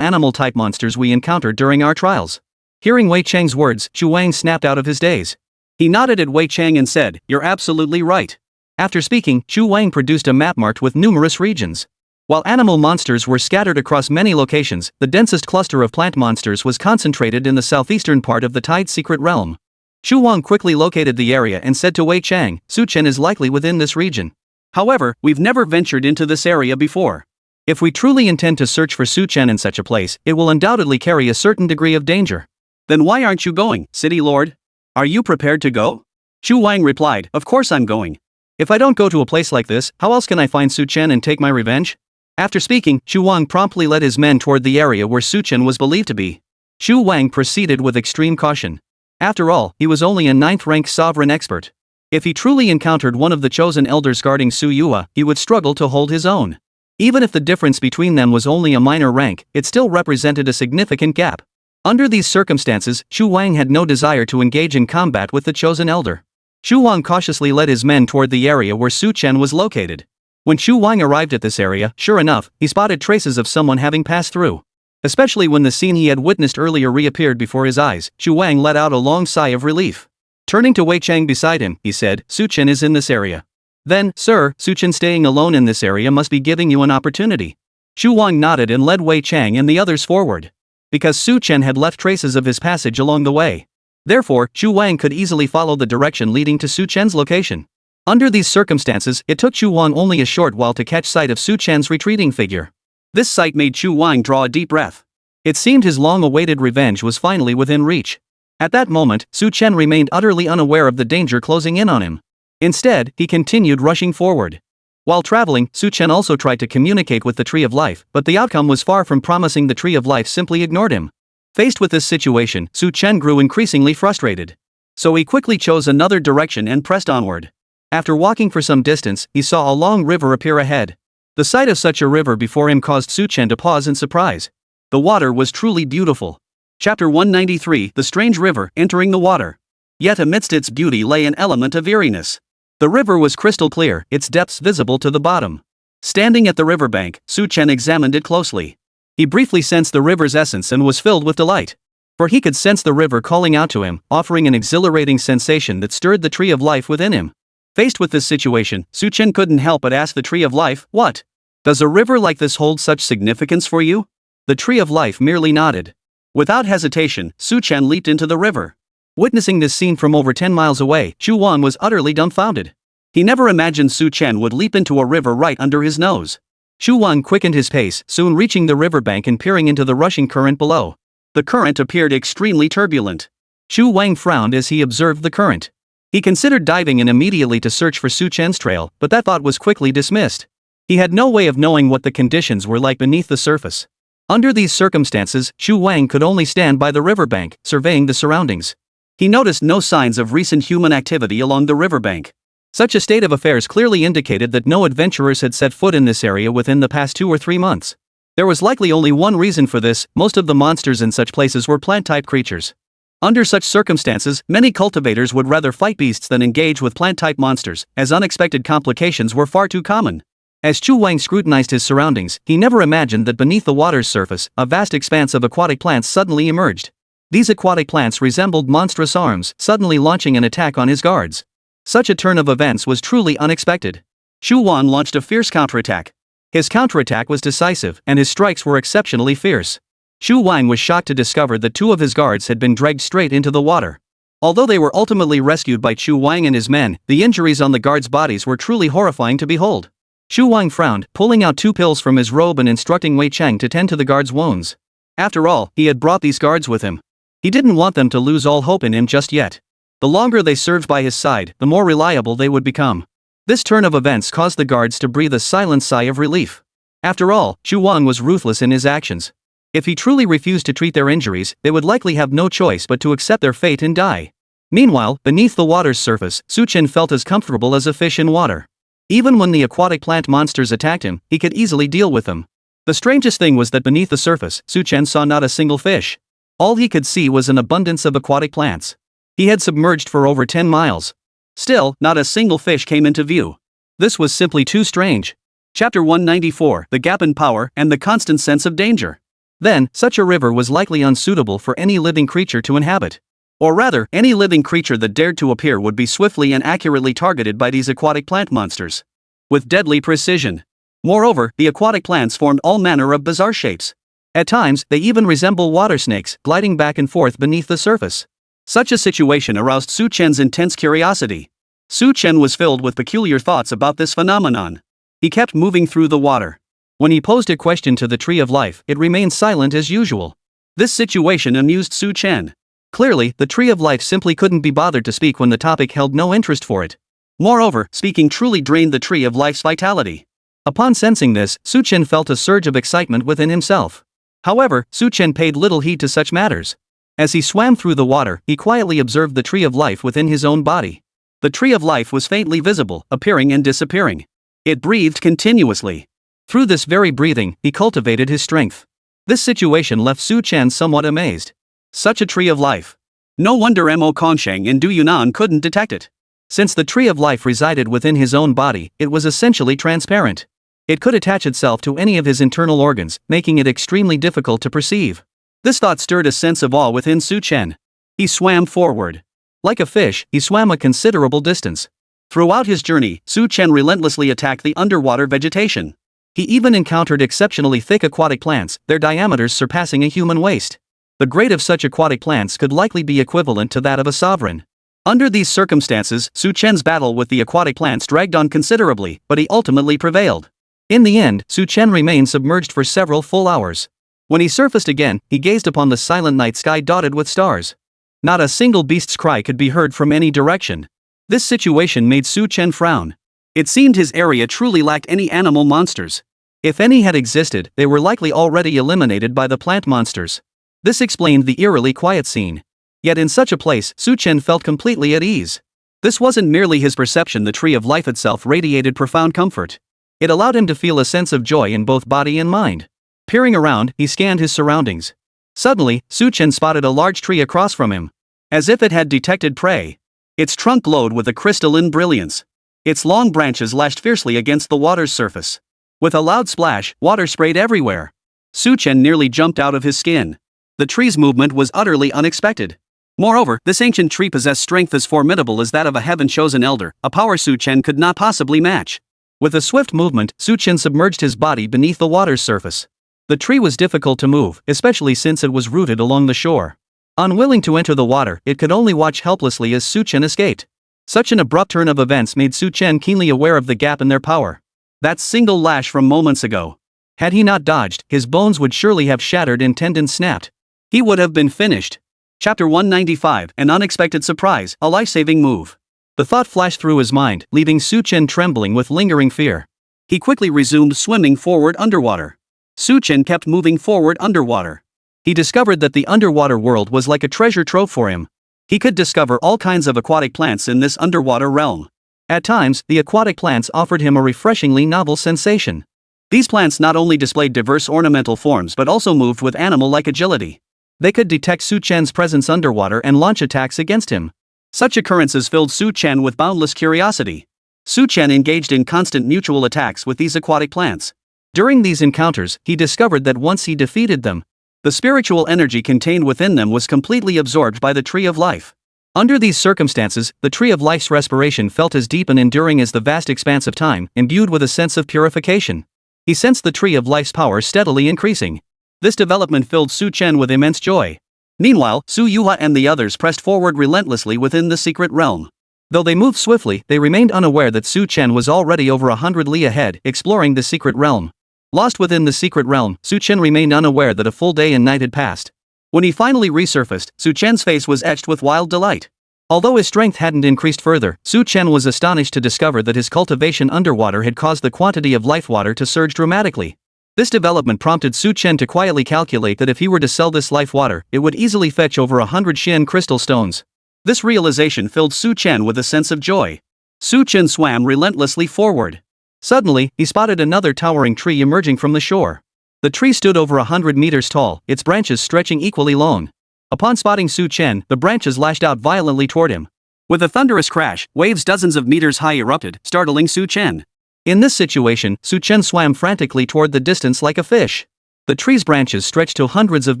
animal-type monsters we encountered during our trials. Hearing Wei Chang's words, Xu Wang snapped out of his daze. He nodded at Wei Chang and said, you're absolutely right. After speaking, Xu Wang produced a map marked with numerous regions. While animal monsters were scattered across many locations, the densest cluster of plant monsters was concentrated in the southeastern part of the Tide's secret realm. Xu Wang quickly located the area and said to Wei Chang, Su Chen is likely within this region. However, we've never ventured into this area before. If we truly intend to search for Su Chen in such a place, it will undoubtedly carry a certain degree of danger. Then why aren't you going, City Lord? Are you prepared to go? Xu Wang replied, of course I'm going. If I don't go to a place like this, how else can I find Su Chen and take my revenge? After speaking, Xu Wang promptly led his men toward the area where Su Chen was believed to be. Xu Wang proceeded with extreme caution. After all, he was only a 9th-rank sovereign expert. If he truly encountered one of the chosen elders guarding Su Yue, he would struggle to hold his own. Even if the difference between them was only a minor rank, it still represented a significant gap. Under these circumstances, Xu Wang had no desire to engage in combat with the chosen elder. Xu Wang cautiously led his men toward the area where Su Chen was located. When Xu Wang arrived at this area, sure enough, he spotted traces of someone having passed through. Especially when the scene he had witnessed earlier reappeared before his eyes, Xu Wang let out a long sigh of relief. Turning to Wei Chang beside him, he said, Su Chen is in this area. Then, sir, Su Chen staying alone in this area must be giving you an opportunity. Xu Wang nodded and led Wei Chang and the others forward. Because Su Chen had left traces of his passage along the way. Therefore, Xu Wang could easily follow the direction leading to Su Chen's location. Under these circumstances, it took Xu Wang only a short while to catch sight of Su Chen's retreating figure. This sight made Xu Wang draw a deep breath. It seemed his long-awaited revenge was finally within reach. At that moment, Su Chen remained utterly unaware of the danger closing in on him. Instead, he continued rushing forward. While traveling, Su Chen also tried to communicate with the Tree of Life, but the outcome was far from promising. The Tree of Life simply ignored him. Faced with this situation, Su Chen grew increasingly frustrated. So he quickly chose another direction and pressed onward. After walking for some distance, he saw a long river appear ahead. The sight of such a river before him caused Su Chen to pause in surprise. The water was truly beautiful. Chapter 193, The Strange River, Entering the Water. Yet amidst its beauty lay an element of eeriness. The river was crystal clear, its depths visible to the bottom. Standing at the riverbank, Su Chen examined it closely. He briefly sensed the river's essence and was filled with delight. For he could sense the river calling out to him, offering an exhilarating sensation that stirred the Tree of Life within him. Faced with this situation, Su Chen couldn't help but ask the Tree of Life, what? Does a river like this hold such significance for you? The Tree of Life merely nodded. Without hesitation, Su Chen leaped into the river. Witnessing this scene from over 10 miles away, Xu Wang was utterly dumbfounded. He never imagined Su Chen would leap into a river right under his nose. Xu Wang quickened his pace, soon reaching the riverbank and peering into the rushing current below. The current appeared extremely turbulent. Xu Wang frowned as he observed the current. He considered diving in immediately to search for Su Chen's trail, but that thought was quickly dismissed. He had no way of knowing what the conditions were like beneath the surface. Under these circumstances, Xu Wang could only stand by the riverbank, surveying the surroundings. He noticed no signs of recent human activity along the riverbank. Such a state of affairs clearly indicated that no adventurers had set foot in this area within the past 2 or 3 months. There was likely only one reason for this: most of the monsters in such places were plant-type creatures. Under such circumstances, many cultivators would rather fight beasts than engage with plant-type monsters, as unexpected complications were far too common. As Xu Wang scrutinized his surroundings, he never imagined that beneath the water's surface, a vast expanse of aquatic plants suddenly emerged. These aquatic plants resembled monstrous arms, suddenly launching an attack on his guards. Such a turn of events was truly unexpected. Xu Wang launched a fierce counterattack. His counterattack was decisive, and his strikes were exceptionally fierce. Xu Wang was shocked to discover that 2 of his guards had been dragged straight into the water. Although they were ultimately rescued by Xu Wang and his men, the injuries on the guards' bodies were truly horrifying to behold. Xu Wang frowned, pulling out 2 pills from his robe and instructing Wei Chang to tend to the guards' wounds. After all, he had brought these guards with him. He didn't want them to lose all hope in him just yet. The longer they served by his side, the more reliable they would become. This turn of events caused the guards to breathe a silent sigh of relief. After all, Xu Wang was ruthless in his actions. If he truly refused to treat their injuries, they would likely have no choice but to accept their fate and die. Meanwhile, beneath the water's surface, Su Chen felt as comfortable as a fish in water. Even when the aquatic plant monsters attacked him, he could easily deal with them. The strangest thing was that beneath the surface, Chen saw not a single fish. All he could see was an abundance of aquatic plants. He had submerged for over 10 miles. Still, not a single fish came into view. This was simply too strange. Chapter 194, The Gap in Power and the Constant Sense of Danger. Then, such a river was likely unsuitable for any living creature to inhabit. Or rather, any living creature that dared to appear would be swiftly and accurately targeted by these aquatic plant monsters. With deadly precision. Moreover, the aquatic plants formed all manner of bizarre shapes. At times, they even resemble water snakes, gliding back and forth beneath the surface. Such a situation aroused Su Chen's intense curiosity. Su Chen was filled with peculiar thoughts about this phenomenon. He kept moving through the water. When he posed a question to the Tree of Life, it remained silent as usual. This situation amused Su Chen. Clearly, the Tree of Life simply couldn't be bothered to speak when the topic held no interest for it. Moreover, speaking truly drained the Tree of Life's vitality. Upon sensing this, Su Chen felt a surge of excitement within himself. However, Su Chen paid little heed to such matters. As he swam through the water, he quietly observed the Tree of Life within his own body. The Tree of Life was faintly visible, appearing and disappearing. It breathed continuously. Through this very breathing, he cultivated his strength. This situation left Su Chen somewhat amazed. Such a Tree of Life. No wonder Mo Kongsheng and Du Yunnan couldn't detect it. Since the Tree of Life resided within his own body, it was essentially transparent. It could attach itself to any of his internal organs, making it extremely difficult to perceive. This thought stirred a sense of awe within Su Chen. He swam forward. Like a fish, he swam a considerable distance. Throughout his journey, Su Chen relentlessly attacked the underwater vegetation. He even encountered exceptionally thick aquatic plants, their diameters surpassing a human waist. The grade of such aquatic plants could likely be equivalent to that of a sovereign. Under these circumstances, Su Chen's battle with the aquatic plants dragged on considerably, but he ultimately prevailed. In the end, Su Chen remained submerged for several full hours. When he surfaced again, he gazed upon the silent night sky dotted with stars. Not a single beast's cry could be heard from any direction. This situation made Su Chen frown. It seemed his area truly lacked any animal monsters. If any had existed, they were likely already eliminated by the plant monsters. This explained the eerily quiet scene. Yet in such a place, Su Chen felt completely at ease. This wasn't merely his perception, the Tree of Life itself radiated profound comfort. It allowed him to feel a sense of joy in both body and mind. Peering around, he scanned his surroundings. Suddenly, Su Chen spotted a large tree across from him. As if it had detected prey. Its trunk glowed with a crystalline brilliance. Its long branches lashed fiercely against the water's surface. With a loud splash, water sprayed everywhere. Su Chen nearly jumped out of his skin. The tree's movement was utterly unexpected. Moreover, this ancient tree possessed strength as formidable as that of a heaven-chosen elder, a power Su Chen could not possibly match. With a swift movement, Su Chen submerged his body beneath the water's surface. The tree was difficult to move, especially since it was rooted along the shore. Unwilling to enter the water, it could only watch helplessly as Su Chen escaped. Such an abrupt turn of events made Su Chen keenly aware of the gap in their power. That single lash from moments ago. Had he not dodged, his bones would surely have shattered and tendons snapped. He would have been finished. Chapter 195, An Unexpected Surprise, a Life-Saving Move. The thought flashed through his mind, leaving Su Chen trembling with lingering fear. He quickly resumed swimming forward underwater. Su Chen kept moving forward underwater. He discovered that the underwater world was like a treasure trove for him. He could discover all kinds of aquatic plants in this underwater realm. At times, the aquatic plants offered him a refreshingly novel sensation. These plants not only displayed diverse ornamental forms but also moved with animal-like agility. They could detect Su Chen's presence underwater and launch attacks against him. Such occurrences filled Su Chen with boundless curiosity. Su Chen engaged in constant mutual attacks with these aquatic plants. During these encounters, he discovered that once he defeated them, the spiritual energy contained within them was completely absorbed by the Tree of Life. Under these circumstances, the Tree of Life's respiration felt as deep and enduring as the vast expanse of time, imbued with a sense of purification. He sensed the Tree of Life's power steadily increasing. This development filled Su Chen with immense joy. Meanwhile, Su Yuhua and the others pressed forward relentlessly within the secret realm. Though they moved swiftly, they remained unaware that Su Chen was already over 100 li ahead, exploring the secret realm. Lost within the secret realm, Su Chen remained unaware that a full day and night had passed. When he finally resurfaced, Su Chen's face was etched with wild delight. Although his strength hadn't increased further, Su Chen was astonished to discover that his cultivation underwater had caused the quantity of life water to surge dramatically. This development prompted Su Chen to quietly calculate that if he were to sell this life water, it would easily fetch over 100 Xian crystal stones. This realization filled Su Chen with a sense of joy. Su Chen swam relentlessly forward. Suddenly, he spotted another towering tree emerging from the shore. The tree stood over 100 meters tall, its branches stretching equally long. Upon spotting Su Chen, the branches lashed out violently toward him. With a thunderous crash, waves dozens of meters high erupted, startling Su Chen. In this situation, Su Chen swam frantically toward the distance like a fish. The tree's branches stretched to hundreds of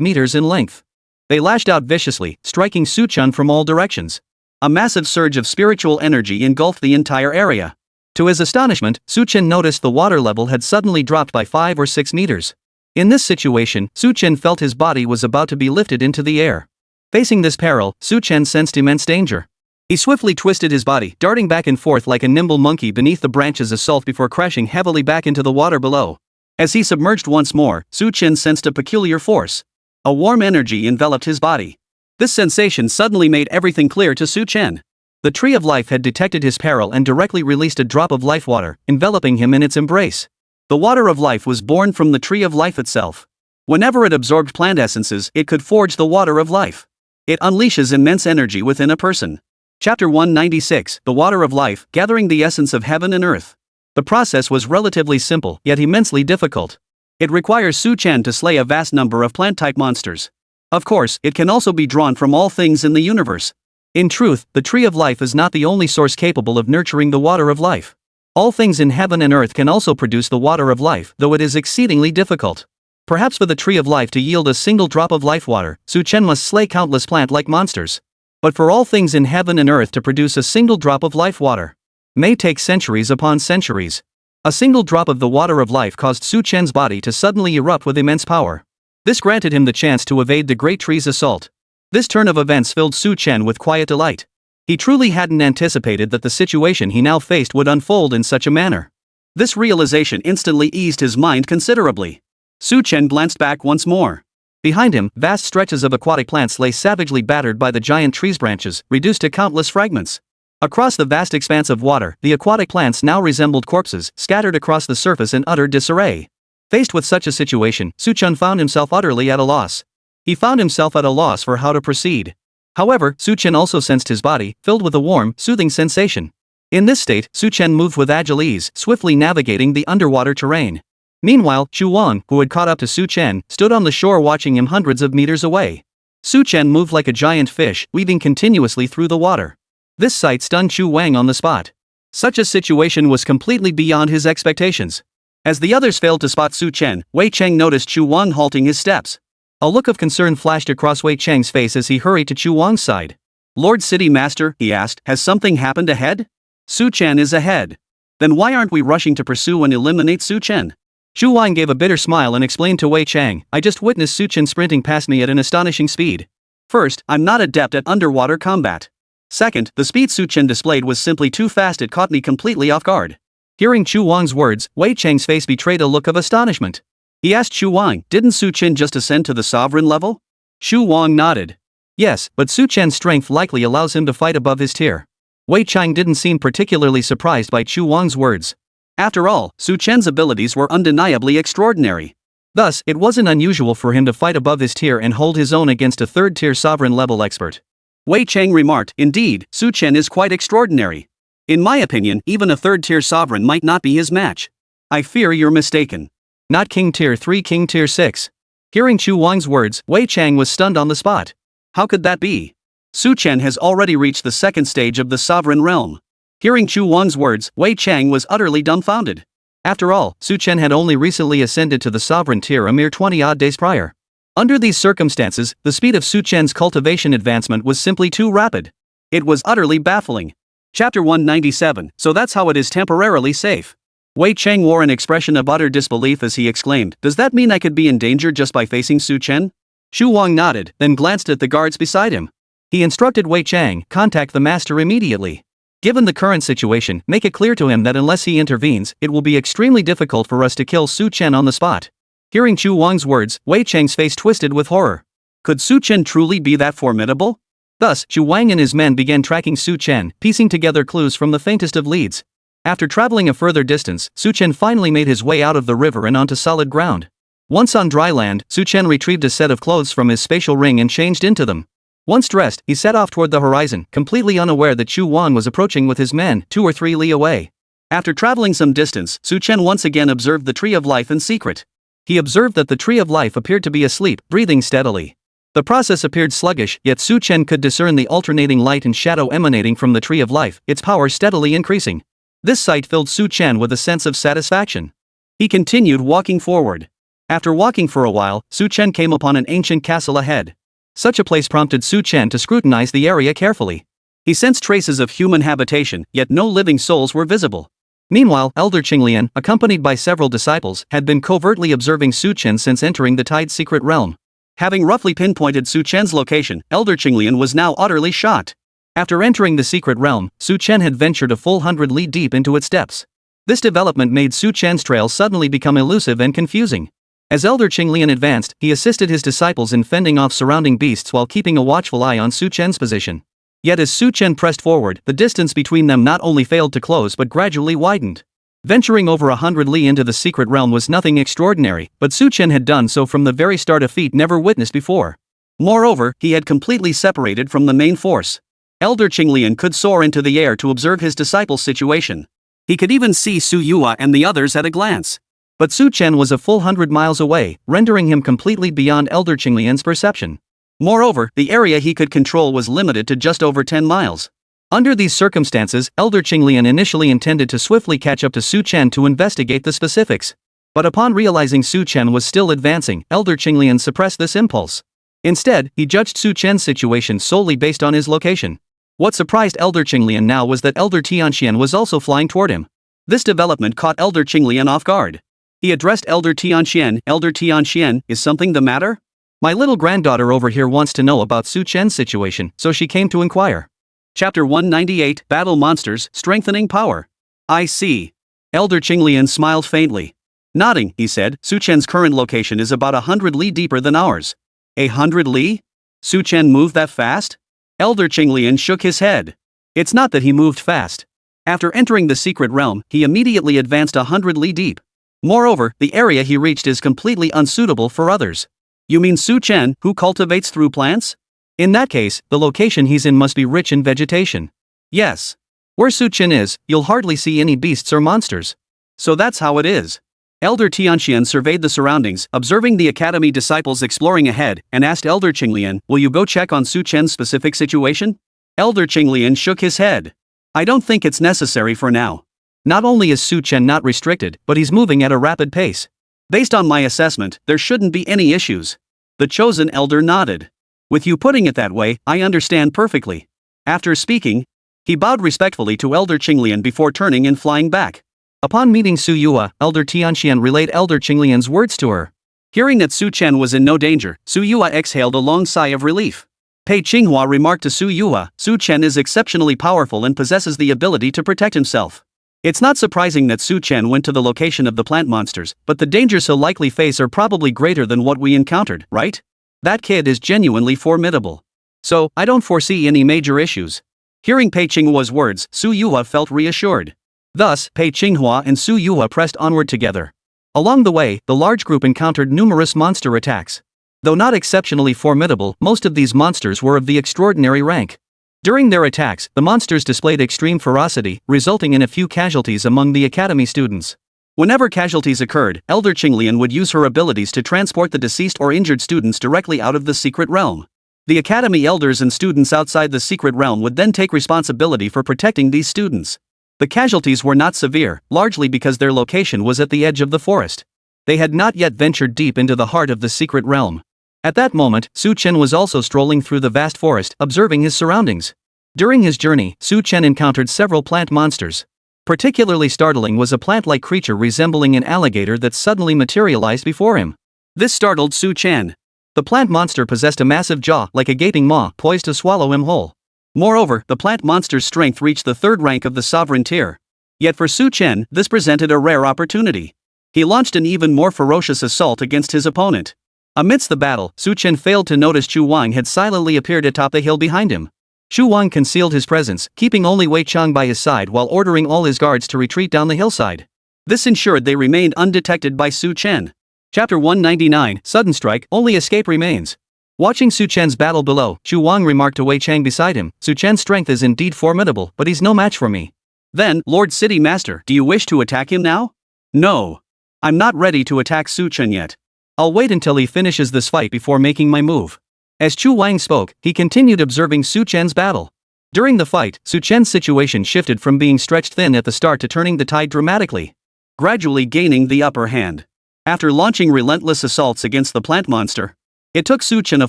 meters in length. They lashed out viciously, striking Su Chen from all directions. A massive surge of spiritual energy engulfed the entire area. To his astonishment, Su Chen noticed the water level had suddenly dropped by 5 or 6 meters. In this situation, Su Chen felt his body was about to be lifted into the air. Facing this peril, Su Chen sensed immense danger. He swiftly twisted his body, darting back and forth like a nimble monkey beneath the branches' assault before crashing heavily back into the water below. As he submerged once more, Su Chen sensed a peculiar force. A warm energy enveloped his body. This sensation suddenly made everything clear to Su Chen. The Tree of Life had detected his peril and directly released a drop of life water, enveloping him in its embrace. The water of life was born from the Tree of Life itself. Whenever it absorbed plant essences, it could forge the water of life. It unleashes immense energy within a person. Chapter 196, The Water of Life, Gathering the Essence of Heaven and Earth. The process was relatively simple, yet immensely difficult. It requires Su Chen to slay a vast number of plant-type monsters. Of course, it can also be drawn from all things in the universe. In truth, the Tree of Life is not the only source capable of nurturing the water of life. All things in heaven and earth can also produce the water of life, though it is exceedingly difficult. Perhaps for the Tree of Life to yield a single drop of life water, Su Chen must slay countless plant-like monsters. But for all things in heaven and earth to produce a single drop of life water may take centuries upon centuries. A single drop of the water of life caused Su Chen's body to suddenly erupt with immense power. This granted him the chance to evade the great tree's assault. This turn of events filled Su Chen with quiet delight. He truly hadn't anticipated that the situation he now faced would unfold in such a manner. This realization instantly eased his mind considerably. Su Chen glanced back once more. Behind him, vast stretches of aquatic plants lay savagely battered by the giant tree's branches, reduced to countless fragments. Across the vast expanse of water, the aquatic plants now resembled corpses, scattered across the surface in utter disarray. Faced with such a situation, Su Chen found himself utterly at a loss. He found himself at a loss for how to proceed. However, Su Chen also sensed his body, filled with a warm, soothing sensation. In this state, Su Chen moved with agile ease, swiftly navigating the underwater terrain. Meanwhile, Chu Wang, who had caught up to Su Chen, stood on the shore watching him hundreds of meters away. Su Chen moved like a giant fish, weaving continuously through the water. This sight stunned Chu Wang on the spot. Such a situation was completely beyond his expectations. As the others failed to spot Su Chen, Wei Cheng noticed Chu Wang halting his steps. A look of concern flashed across Wei Cheng's face as he hurried to Chu Wang's side. "Lord City Master," he asked, "has something happened ahead?" "Su Chen is ahead. Then why aren't we rushing to pursue and eliminate Su Chen?" Chu Wang gave a bitter smile and explained to Wei Cheng, "I just witnessed Su Chen sprinting past me at an astonishing speed. First, I'm not adept at underwater combat. Second, the speed Su Chen displayed was simply too fast, it caught me completely off guard." Hearing Chu Wang's words, Wei Cheng's face betrayed a look of astonishment. He asked Chu Wang, "Didn't Su Chen just ascend to the sovereign level?" Chu Wang nodded. "Yes, but Su Chen's strength likely allows him to fight above his tier." Wei Cheng didn't seem particularly surprised by Chu Wang's words. After all, Su Chen's abilities were undeniably extraordinary. Thus, it wasn't unusual for him to fight above his tier and hold his own against a third-tier sovereign-level expert. Wei Cheng remarked, "Indeed, Su Chen is quite extraordinary. In my opinion, even a third-tier sovereign might not be his match." "I fear you're mistaken. Not King Tier 3, King Tier 6. Hearing Chu Wang's words, Wei Cheng was stunned on the spot. How could that be? Su Chen has already reached the second stage of the sovereign realm. Hearing Chu Wang's words, Wei Cheng was utterly dumbfounded. After all, Su Chen had only recently ascended to the sovereign tier a mere 20-odd days prior. Under these circumstances, the speed of Su Chen's cultivation advancement was simply too rapid. It was utterly baffling. Chapter 197, So that's how it is temporarily safe. Wei Cheng wore an expression of utter disbelief as he exclaimed, "Does that mean I could be in danger just by facing Su Chen?" Chu Wang nodded, then glanced at the guards beside him. He instructed Wei Cheng, "Contact the master immediately. Given the current situation, make it clear to him that unless he intervenes, it will be extremely difficult for us to kill Su Chen on the spot." Hearing Chu Wang's words, Wei Cheng's face twisted with horror. Could Su Chen truly be that formidable? Thus, Chu Wang and his men began tracking Su Chen, piecing together clues from the faintest of leads. After traveling a further distance, Su Chen finally made his way out of the river and onto solid ground. Once on dry land, Su Chen retrieved a set of clothes from his spatial ring and changed into them. Once dressed, he set off toward the horizon, completely unaware that Chu Wan was approaching with his men 2 or 3 li away. After traveling some distance, Su Chen once again observed the Tree of Life in secret. He observed that the Tree of Life appeared to be asleep, breathing steadily. The process appeared sluggish, yet Su Chen could discern the alternating light and shadow emanating from the Tree of Life, its power steadily increasing. This sight filled Su Chen with a sense of satisfaction. He continued walking forward. After walking for a while, Su Chen came upon an ancient castle ahead. Such a place prompted Su Chen to scrutinize the area carefully. He sensed traces of human habitation, yet no living souls were visible. Meanwhile, Elder Qinglian, accompanied by several disciples, had been covertly observing Su Chen since entering the Tide's secret realm. Having roughly pinpointed Su Chen's location, Elder Qinglian was now utterly shocked. After entering the secret realm, Su Chen had ventured a full 100 li deep into its depths. This development made Su Chen's trail suddenly become elusive and confusing. As Elder Qinglian advanced, he assisted his disciples in fending off surrounding beasts while keeping a watchful eye on Su Chen's position. Yet as Su Chen pressed forward, the distance between them not only failed to close but gradually widened. Venturing over 100 li into the secret realm was nothing extraordinary, but Su Chen had done so from the very start, a feat never witnessed before. Moreover, he had completely separated from the main force. Elder Qinglian could soar into the air to observe his disciples' situation. He could even see Su Yue and the others at a glance. But Su Chen was a full 100 miles away, rendering him completely beyond Elder Qinglian's perception. Moreover, the area he could control was limited to just over 10 miles. Under these circumstances, Elder Qinglian initially intended to swiftly catch up to Su Chen to investigate the specifics. But upon realizing Su Chen was still advancing, Elder Qinglian suppressed this impulse. Instead, he judged Su Chen's situation solely based on his location. What surprised Elder Qinglian now was that Elder Tianxian was also flying toward him. This development caught Elder Qinglian off guard. He addressed Elder Tianxian. Elder Tianxian, is something the matter? My little granddaughter over here wants to know about Su Chen's situation, so she came to inquire. Chapter 198, Battle Monsters, Strengthening Power. I see. Elder Qinglian smiled faintly. Nodding, he said, Su Chen's current location is about 100 li deeper than ours. 100 li? Su Chen moved that fast? Elder Qinglian shook his head. It's not that he moved fast. After entering the secret realm, he immediately advanced 100 li deep. Moreover, the area he reached is completely unsuitable for others. You mean Su Chen, who cultivates through plants? In that case, the location he's in must be rich in vegetation. Yes. Where Su Chen is, you'll hardly see any beasts or monsters. So that's how it is. Elder Tianxian surveyed the surroundings, observing the academy disciples exploring ahead, and asked Elder Qinglian, will you go check on Su Chen's specific situation? Elder Qinglian shook his head. I don't think it's necessary for now. Not only is Su Chen not restricted, but he's moving at a rapid pace. Based on my assessment, there shouldn't be any issues. The chosen elder nodded. With you putting it that way, I understand perfectly. After speaking, he bowed respectfully to Elder Qinglian before turning and flying back. Upon meeting Su Yue, Elder Tianxian relayed Elder Qinglian's words to her. Hearing that Su Chen was in no danger, Su Yue exhaled a long sigh of relief. Pei Qinghua remarked to Su Yue, Su Chen is exceptionally powerful and possesses the ability to protect himself. It's not surprising that Su Chen went to the location of the plant monsters, but the dangers he'll likely face are probably greater than what we encountered, right? That kid is genuinely formidable. So, I don't foresee any major issues. Hearing Pei Qinghua's words, Su Yue felt reassured. Thus, Pei Qinghua and Su Yue pressed onward together. Along the way, the large group encountered numerous monster attacks. Though not exceptionally formidable, most of these monsters were of the extraordinary rank. During their attacks, the monsters displayed extreme ferocity, resulting in a few casualties among the academy students. Whenever casualties occurred, Elder Qinglian would use her abilities to transport the deceased or injured students directly out of the secret realm. The academy elders and students outside the secret realm would then take responsibility for protecting these students. The casualties were not severe, largely because their location was at the edge of the forest. They had not yet ventured deep into the heart of the secret realm. At that moment, Su Chen was also strolling through the vast forest, observing his surroundings. During his journey, Su Chen encountered several plant monsters. Particularly startling was a plant-like creature resembling an alligator that suddenly materialized before him. This startled Su Chen. The plant monster possessed a massive jaw like a gaping maw poised to swallow him whole. Moreover, the plant monster's strength reached the 3rd rank of the sovereign tier. Yet for Su Chen, this presented a rare opportunity. He launched an even more ferocious assault against his opponent. Amidst the battle, Su Chen failed to notice Chu Wang had silently appeared atop the hill behind him. Chu Wang concealed his presence, keeping only Wei Chang by his side while ordering all his guards to retreat down the hillside. This ensured they remained undetected by Su Chen. Chapter 199, Sudden Strike, Only Escape Remains. Watching Su Chen's battle below, Chu Wang remarked to Wei Chang beside him, Su Chen's strength is indeed formidable, but he's no match for me. Then, Lord City Master, do you wish to attack him now? No. I'm not ready to attack Su Chen yet. I'll wait until he finishes this fight before making my move. As Chu Wang spoke, he continued observing Su Chen's battle. During the fight, Su Chen's situation shifted from being stretched thin at the start to turning the tide dramatically, gradually gaining the upper hand. After launching relentless assaults against the plant monster, it took Su Chen a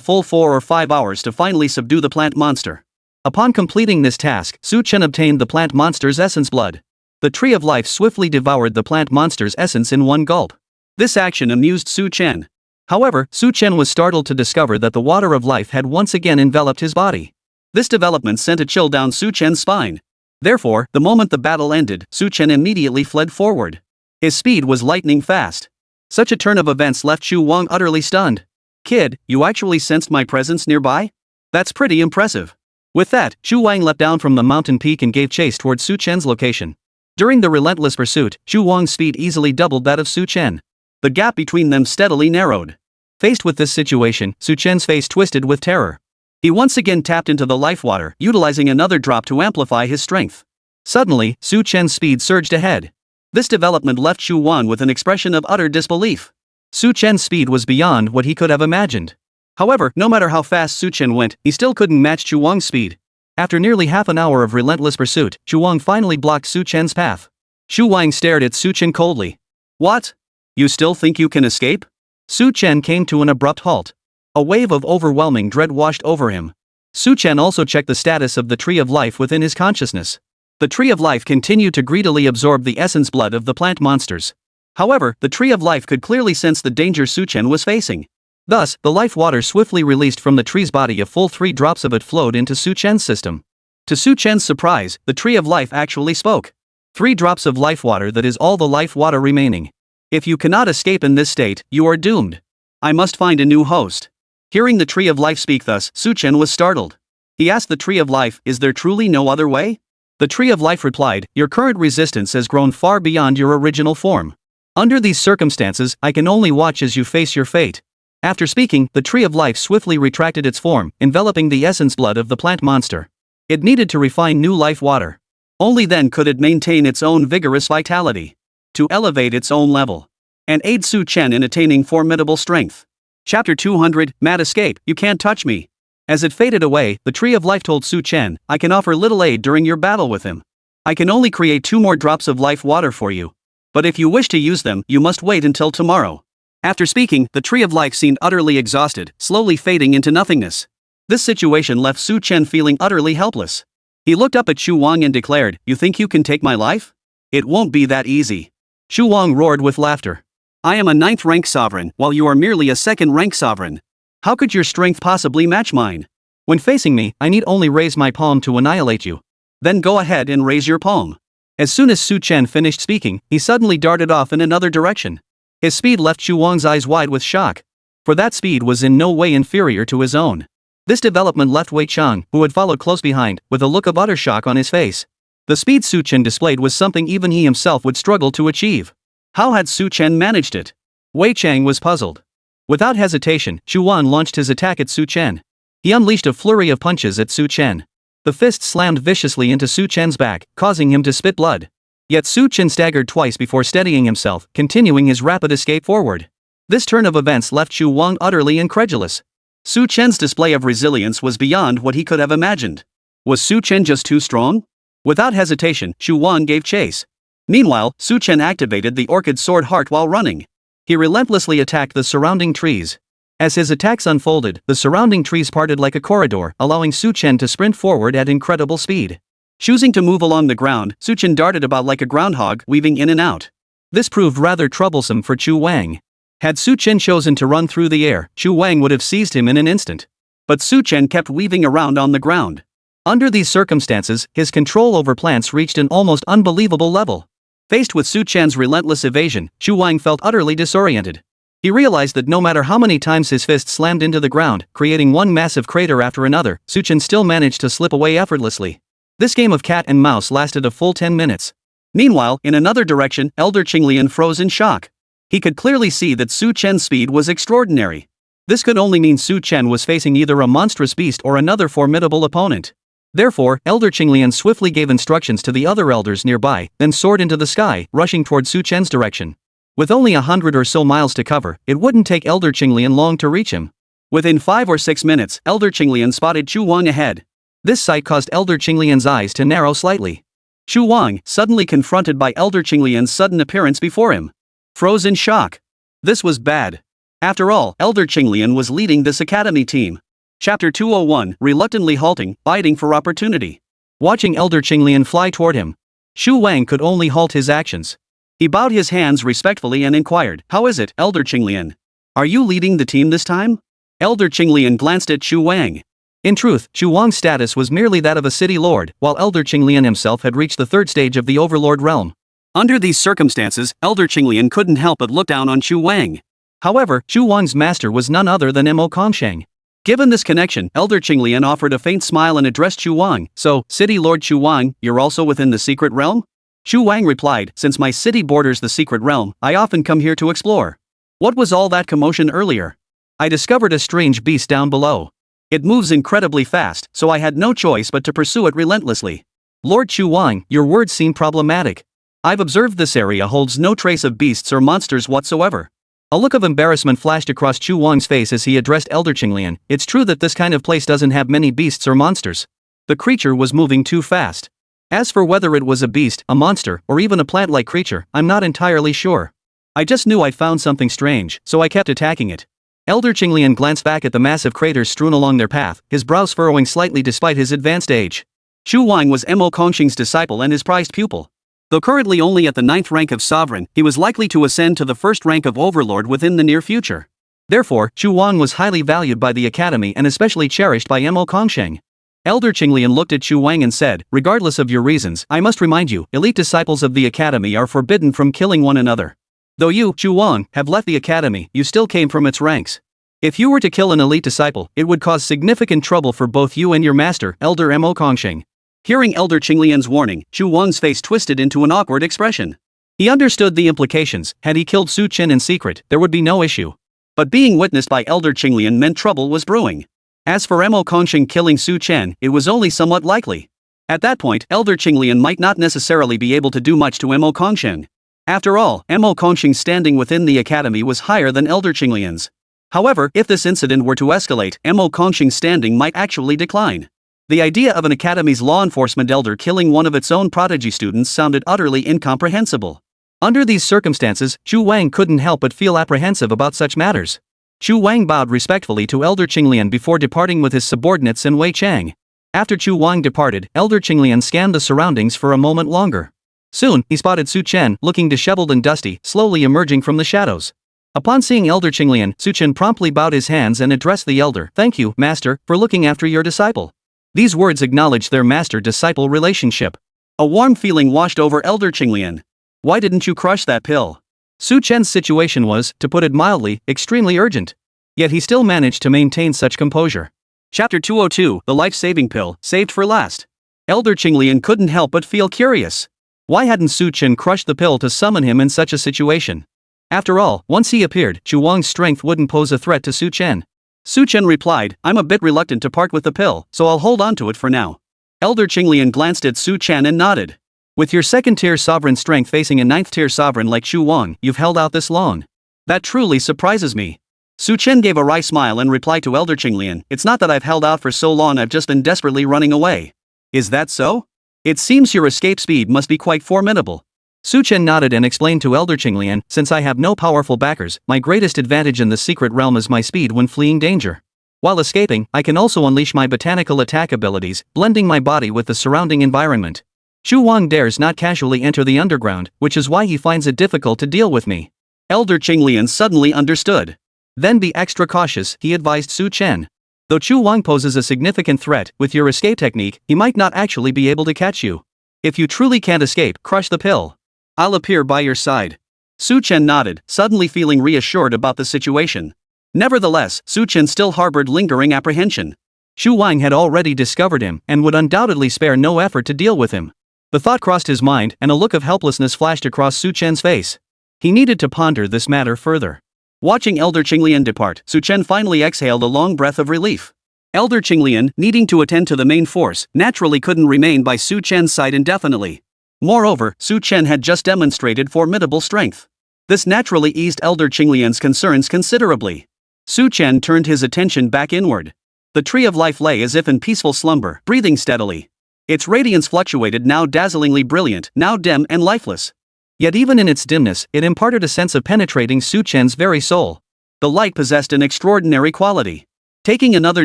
full 4 or 5 hours to finally subdue the plant monster. Upon completing this task, Su Chen obtained the plant monster's essence blood. The tree of life swiftly devoured the plant monster's essence in one gulp. This action amused Su Chen. However, Su Chen was startled to discover that the water of life had once again enveloped his body. This development sent a chill down Su Chen's spine. Therefore, the moment the battle ended, Su Chen immediately fled forward. His speed was lightning fast. Such a turn of events left Chu Wang utterly stunned. Kid, you actually sensed my presence nearby? That's pretty impressive. With that, Chu Wang leapt down from the mountain peak and gave chase towards Su Chen's location. During the relentless pursuit, Chu Wang's speed easily doubled that of Su Chen. The gap between them steadily narrowed. Faced with this situation, Su Chen's face twisted with terror. He once again tapped into the life water, utilizing another drop to amplify his strength. Suddenly, Su Chen's speed surged ahead. This development left Chu Wang with an expression of utter disbelief. Su Chen's speed was beyond what he could have imagined. However, no matter how fast Su Chen went, he still couldn't match Chu Wang's speed. After nearly half an hour of relentless pursuit, Chu Wang finally blocked Su Chen's path. Chu Wang stared at Su Chen coldly. What? You still think you can escape? Su Chen came to an abrupt halt. A wave of overwhelming dread washed over him. Su Chen also checked the status of the Tree of Life within his consciousness. The Tree of Life continued to greedily absorb the essence blood of the plant monsters. However, the Tree of Life could clearly sense the danger Su Chen was facing. Thus, the life water swiftly released from the tree's body. A full 3 drops of it flowed into Su Chen's system. To Su Chen's surprise, the Tree of Life actually spoke. 3 drops of life water, that is all the life water remaining. If you cannot escape in this state, you are doomed. I must find a new host. Hearing the Tree of Life speak thus, Su Chen was startled. He asked the Tree of Life, is there truly no other way? The Tree of Life replied, your current resistance has grown far beyond your original form. Under these circumstances, I can only watch as you face your fate. After speaking, the Tree of Life swiftly retracted its form, enveloping the essence blood of the plant monster. It needed to refine new life water. Only then could it maintain its own vigorous vitality, to elevate its own level, and aid Su Chen in attaining formidable strength. Chapter 200, Mad Escape, You Can't Touch Me. As it faded away, the Tree of Life told Su Chen, I can offer little aid during your battle with him. I can only create 2 more drops of life water for you. But if you wish to use them, you must wait until tomorrow. After speaking, the Tree of Life seemed utterly exhausted, slowly fading into nothingness. This situation left Su Chen feeling utterly helpless. He looked up at Chu Wang and declared, you think you can take my life? It won't be that easy. Chu Wang roared with laughter. I am a 9th rank sovereign, while you are merely a 2nd rank sovereign. How could your strength possibly match mine? When facing me, I need only raise my palm to annihilate you. Then go ahead and raise your palm. As soon as Su Chen finished speaking, he suddenly darted off in another direction. His speed left Chu Wang's eyes wide with shock. For that speed was in no way inferior to his own. This development left Wei Chang, who had followed close behind, with a look of utter shock on his face. The speed Su Chen displayed was something even he himself would struggle to achieve. How had Su Chen managed it? Wei Chang was puzzled. Without hesitation, Chu Wang launched his attack at Su Chen. He unleashed a flurry of punches at Su Chen. The fist slammed viciously into Su Chen's back, causing him to spit blood. Yet Su Chen staggered twice before steadying himself, continuing his rapid escape forward. This turn of events left Chu Wang utterly incredulous. Su Chen's display of resilience was beyond what he could have imagined. Was Su Chen just too strong? Without hesitation, Chu Wang gave chase. Meanwhile, Su Chen activated the Orchid Sword Heart while running. He relentlessly attacked the surrounding trees. As his attacks unfolded, the surrounding trees parted like a corridor, allowing Su Chen to sprint forward at incredible speed. Choosing to move along the ground, Su Chen darted about like a groundhog, weaving in and out. This proved rather troublesome for Chu Wang. Had Su Chen chosen to run through the air, Chu Wang would have seized him in an instant. But Su Chen kept weaving around on the ground. Under these circumstances, his control over plants reached an almost unbelievable level. Faced with Su Chen's relentless evasion, Chu Wang felt utterly disoriented. He realized that no matter how many times his fist slammed into the ground, creating one massive crater after another, Su Chen still managed to slip away effortlessly. This game of cat and mouse lasted a full 10 minutes. Meanwhile, in another direction, Elder Qinglian froze in shock. He could clearly see that Su Chen's speed was extraordinary. This could only mean Su Chen was facing either a monstrous beast or another formidable opponent. Therefore, Elder Qinglian swiftly gave instructions to the other elders nearby, then soared into the sky, rushing toward Su Chen's direction. With only 100 or so miles to cover, it wouldn't take Elder Qinglian long to reach him. Within 5 or 6 minutes, Elder Qinglian spotted Chu Wang ahead. This sight caused Elder Qinglian's eyes to narrow slightly. Chu Wang, suddenly confronted by Elder Qinglian's sudden appearance before him, froze in shock. This was bad. After all, Elder Qinglian was leading this academy team. Chapter 201, reluctantly halting, biting for opportunity. Watching Elder Qinglian fly toward him, Chu Wang could only halt his actions. He bowed his hands respectfully and inquired, "How is it, Elder Qinglian? Are you leading the team this time?" Elder Qinglian glanced at Chu Wang. In truth, Chu Wang's status was merely that of a city lord, while Elder Qinglian himself had reached the third stage of the overlord realm. Under these circumstances, Elder Qinglian couldn't help but look down on Chu Wang. However, Chu Wang's master was none other than Mo Kongsheng. Given this connection, Elder Qinglian offered a faint smile and addressed Chu Wang. "So, City Lord Chu Wang, you're also within the secret realm?" Chu Wang replied, "Since my city borders the secret realm, I often come here to explore." "What was all that commotion earlier?" "I discovered a strange beast down below. It moves incredibly fast, so I had no choice but to pursue it relentlessly." "Lord Chu Wang, your words seem problematic. I've observed this area holds no trace of beasts or monsters whatsoever." A look of embarrassment flashed across Chu Wang's face as he addressed Elder Qinglian. "It's true that this kind of place doesn't have many beasts or monsters. The creature was moving too fast. As for whether it was a beast, a monster, or even a plant-like creature, I'm not entirely sure. I just knew I'd found something strange, so I kept attacking it." Elder Qinglian glanced back at the massive craters strewn along their path, his brows furrowing slightly despite his advanced age. Chu Wang was Mo Kongsheng's disciple and his prized pupil. Though currently only at the 9th rank of sovereign, he was likely to ascend to the 1st rank of overlord within the near future. Therefore, Chu Wang was highly valued by the academy and especially cherished by Mo Kongsheng. Elder Qinglian looked at Chu Wang and said, "Regardless of your reasons, I must remind you, elite disciples of the academy are forbidden from killing one another. Though you, Chu Wang, have left the academy, you still came from its ranks. If you were to kill an elite disciple, it would cause significant trouble for both you and your master, Elder Mo Kongsheng." Hearing Elder Qinglian's warning, Chu Wang's face twisted into an awkward expression. He understood the implications. Had he killed Su Chen in secret, there would be no issue. But being witnessed by Elder Qinglian meant trouble was brewing. As for Mo Kongsheng killing Su Chen, it was only somewhat likely. At that point, Elder Qinglian might not necessarily be able to do much to Mo Kongsheng. After all, Mo Kongsheng's standing within the academy was higher than Elder Qinglian's. However, if this incident were to escalate, Mo Kongsheng's standing might actually decline. The idea of an academy's law enforcement elder killing one of its own prodigy students sounded utterly incomprehensible. Under these circumstances, Chu Wang couldn't help but feel apprehensive about such matters. Chu Wang bowed respectfully to Elder Qinglian before departing with his subordinates and Wei Chang. After Chu Wang departed, Elder Qinglian scanned the surroundings for a moment longer. Soon, he spotted Su Chen, looking disheveled and dusty, slowly emerging from the shadows. Upon seeing Elder Qinglian, Su Chen promptly bowed his hands and addressed the elder. "Thank you, master, for looking after your disciple." These words acknowledged their master-disciple relationship. A warm feeling washed over Elder Qinglian. "Why didn't you crush that pill?" Su Chen's situation was, to put it mildly, extremely urgent. Yet he still managed to maintain such composure. Chapter 202, The Life-Saving Pill, Saved for Last. Elder Qinglian couldn't help but feel curious. Why hadn't Su Chen crushed the pill to summon him in such a situation? After all, once he appeared, Chu Wang's strength wouldn't pose a threat to Su Chen. Su Chen replied, "I'm a bit reluctant to part with the pill, so I'll hold on to it for now." Elder Qinglian glanced at Su Chen and nodded. "With your 2nd-tier sovereign strength facing a 9th-tier sovereign like Chu Wang, you've held out this long. That truly surprises me." Su Chen gave a wry smile and replied to Elder Qinglian, "It's not that I've held out for so long, I've just been desperately running away." "Is that so? It seems your escape speed must be quite formidable." Su Chen nodded and explained to Elder Qinglian, "Since I have no powerful backers, my greatest advantage in the secret realm is my speed when fleeing danger. While escaping, I can also unleash my botanical attack abilities, blending my body with the surrounding environment. Chu Wang dares not casually enter the underground, which is why he finds it difficult to deal with me." Elder Qinglian suddenly understood. "Then be extra cautious," he advised Su Chen. "Though Chu Wang poses a significant threat, with your escape technique, he might not actually be able to catch you. If you truly can't escape, crush the pill. I'll appear by your side." Su Chen nodded, suddenly feeling reassured about the situation. Nevertheless, Su Chen still harbored lingering apprehension. Chu Wang had already discovered him, and would undoubtedly spare no effort to deal with him. The thought crossed his mind, and a look of helplessness flashed across Su Chen's face. He needed to ponder this matter further. Watching Elder Qinglian depart, Su Chen finally exhaled a long breath of relief. Elder Qinglian, needing to attend to the main force, naturally couldn't remain by Su Chen's side indefinitely. Moreover, Su Chen had just demonstrated formidable strength. This naturally eased Elder Qinglian's concerns considerably. Su Chen turned his attention back inward. The tree of life lay as if in peaceful slumber, breathing steadily. Its radiance fluctuated, now dazzlingly brilliant, now dim and lifeless. Yet even in its dimness, it imparted a sense of penetrating Su Chen's very soul. The light possessed an extraordinary quality. Taking another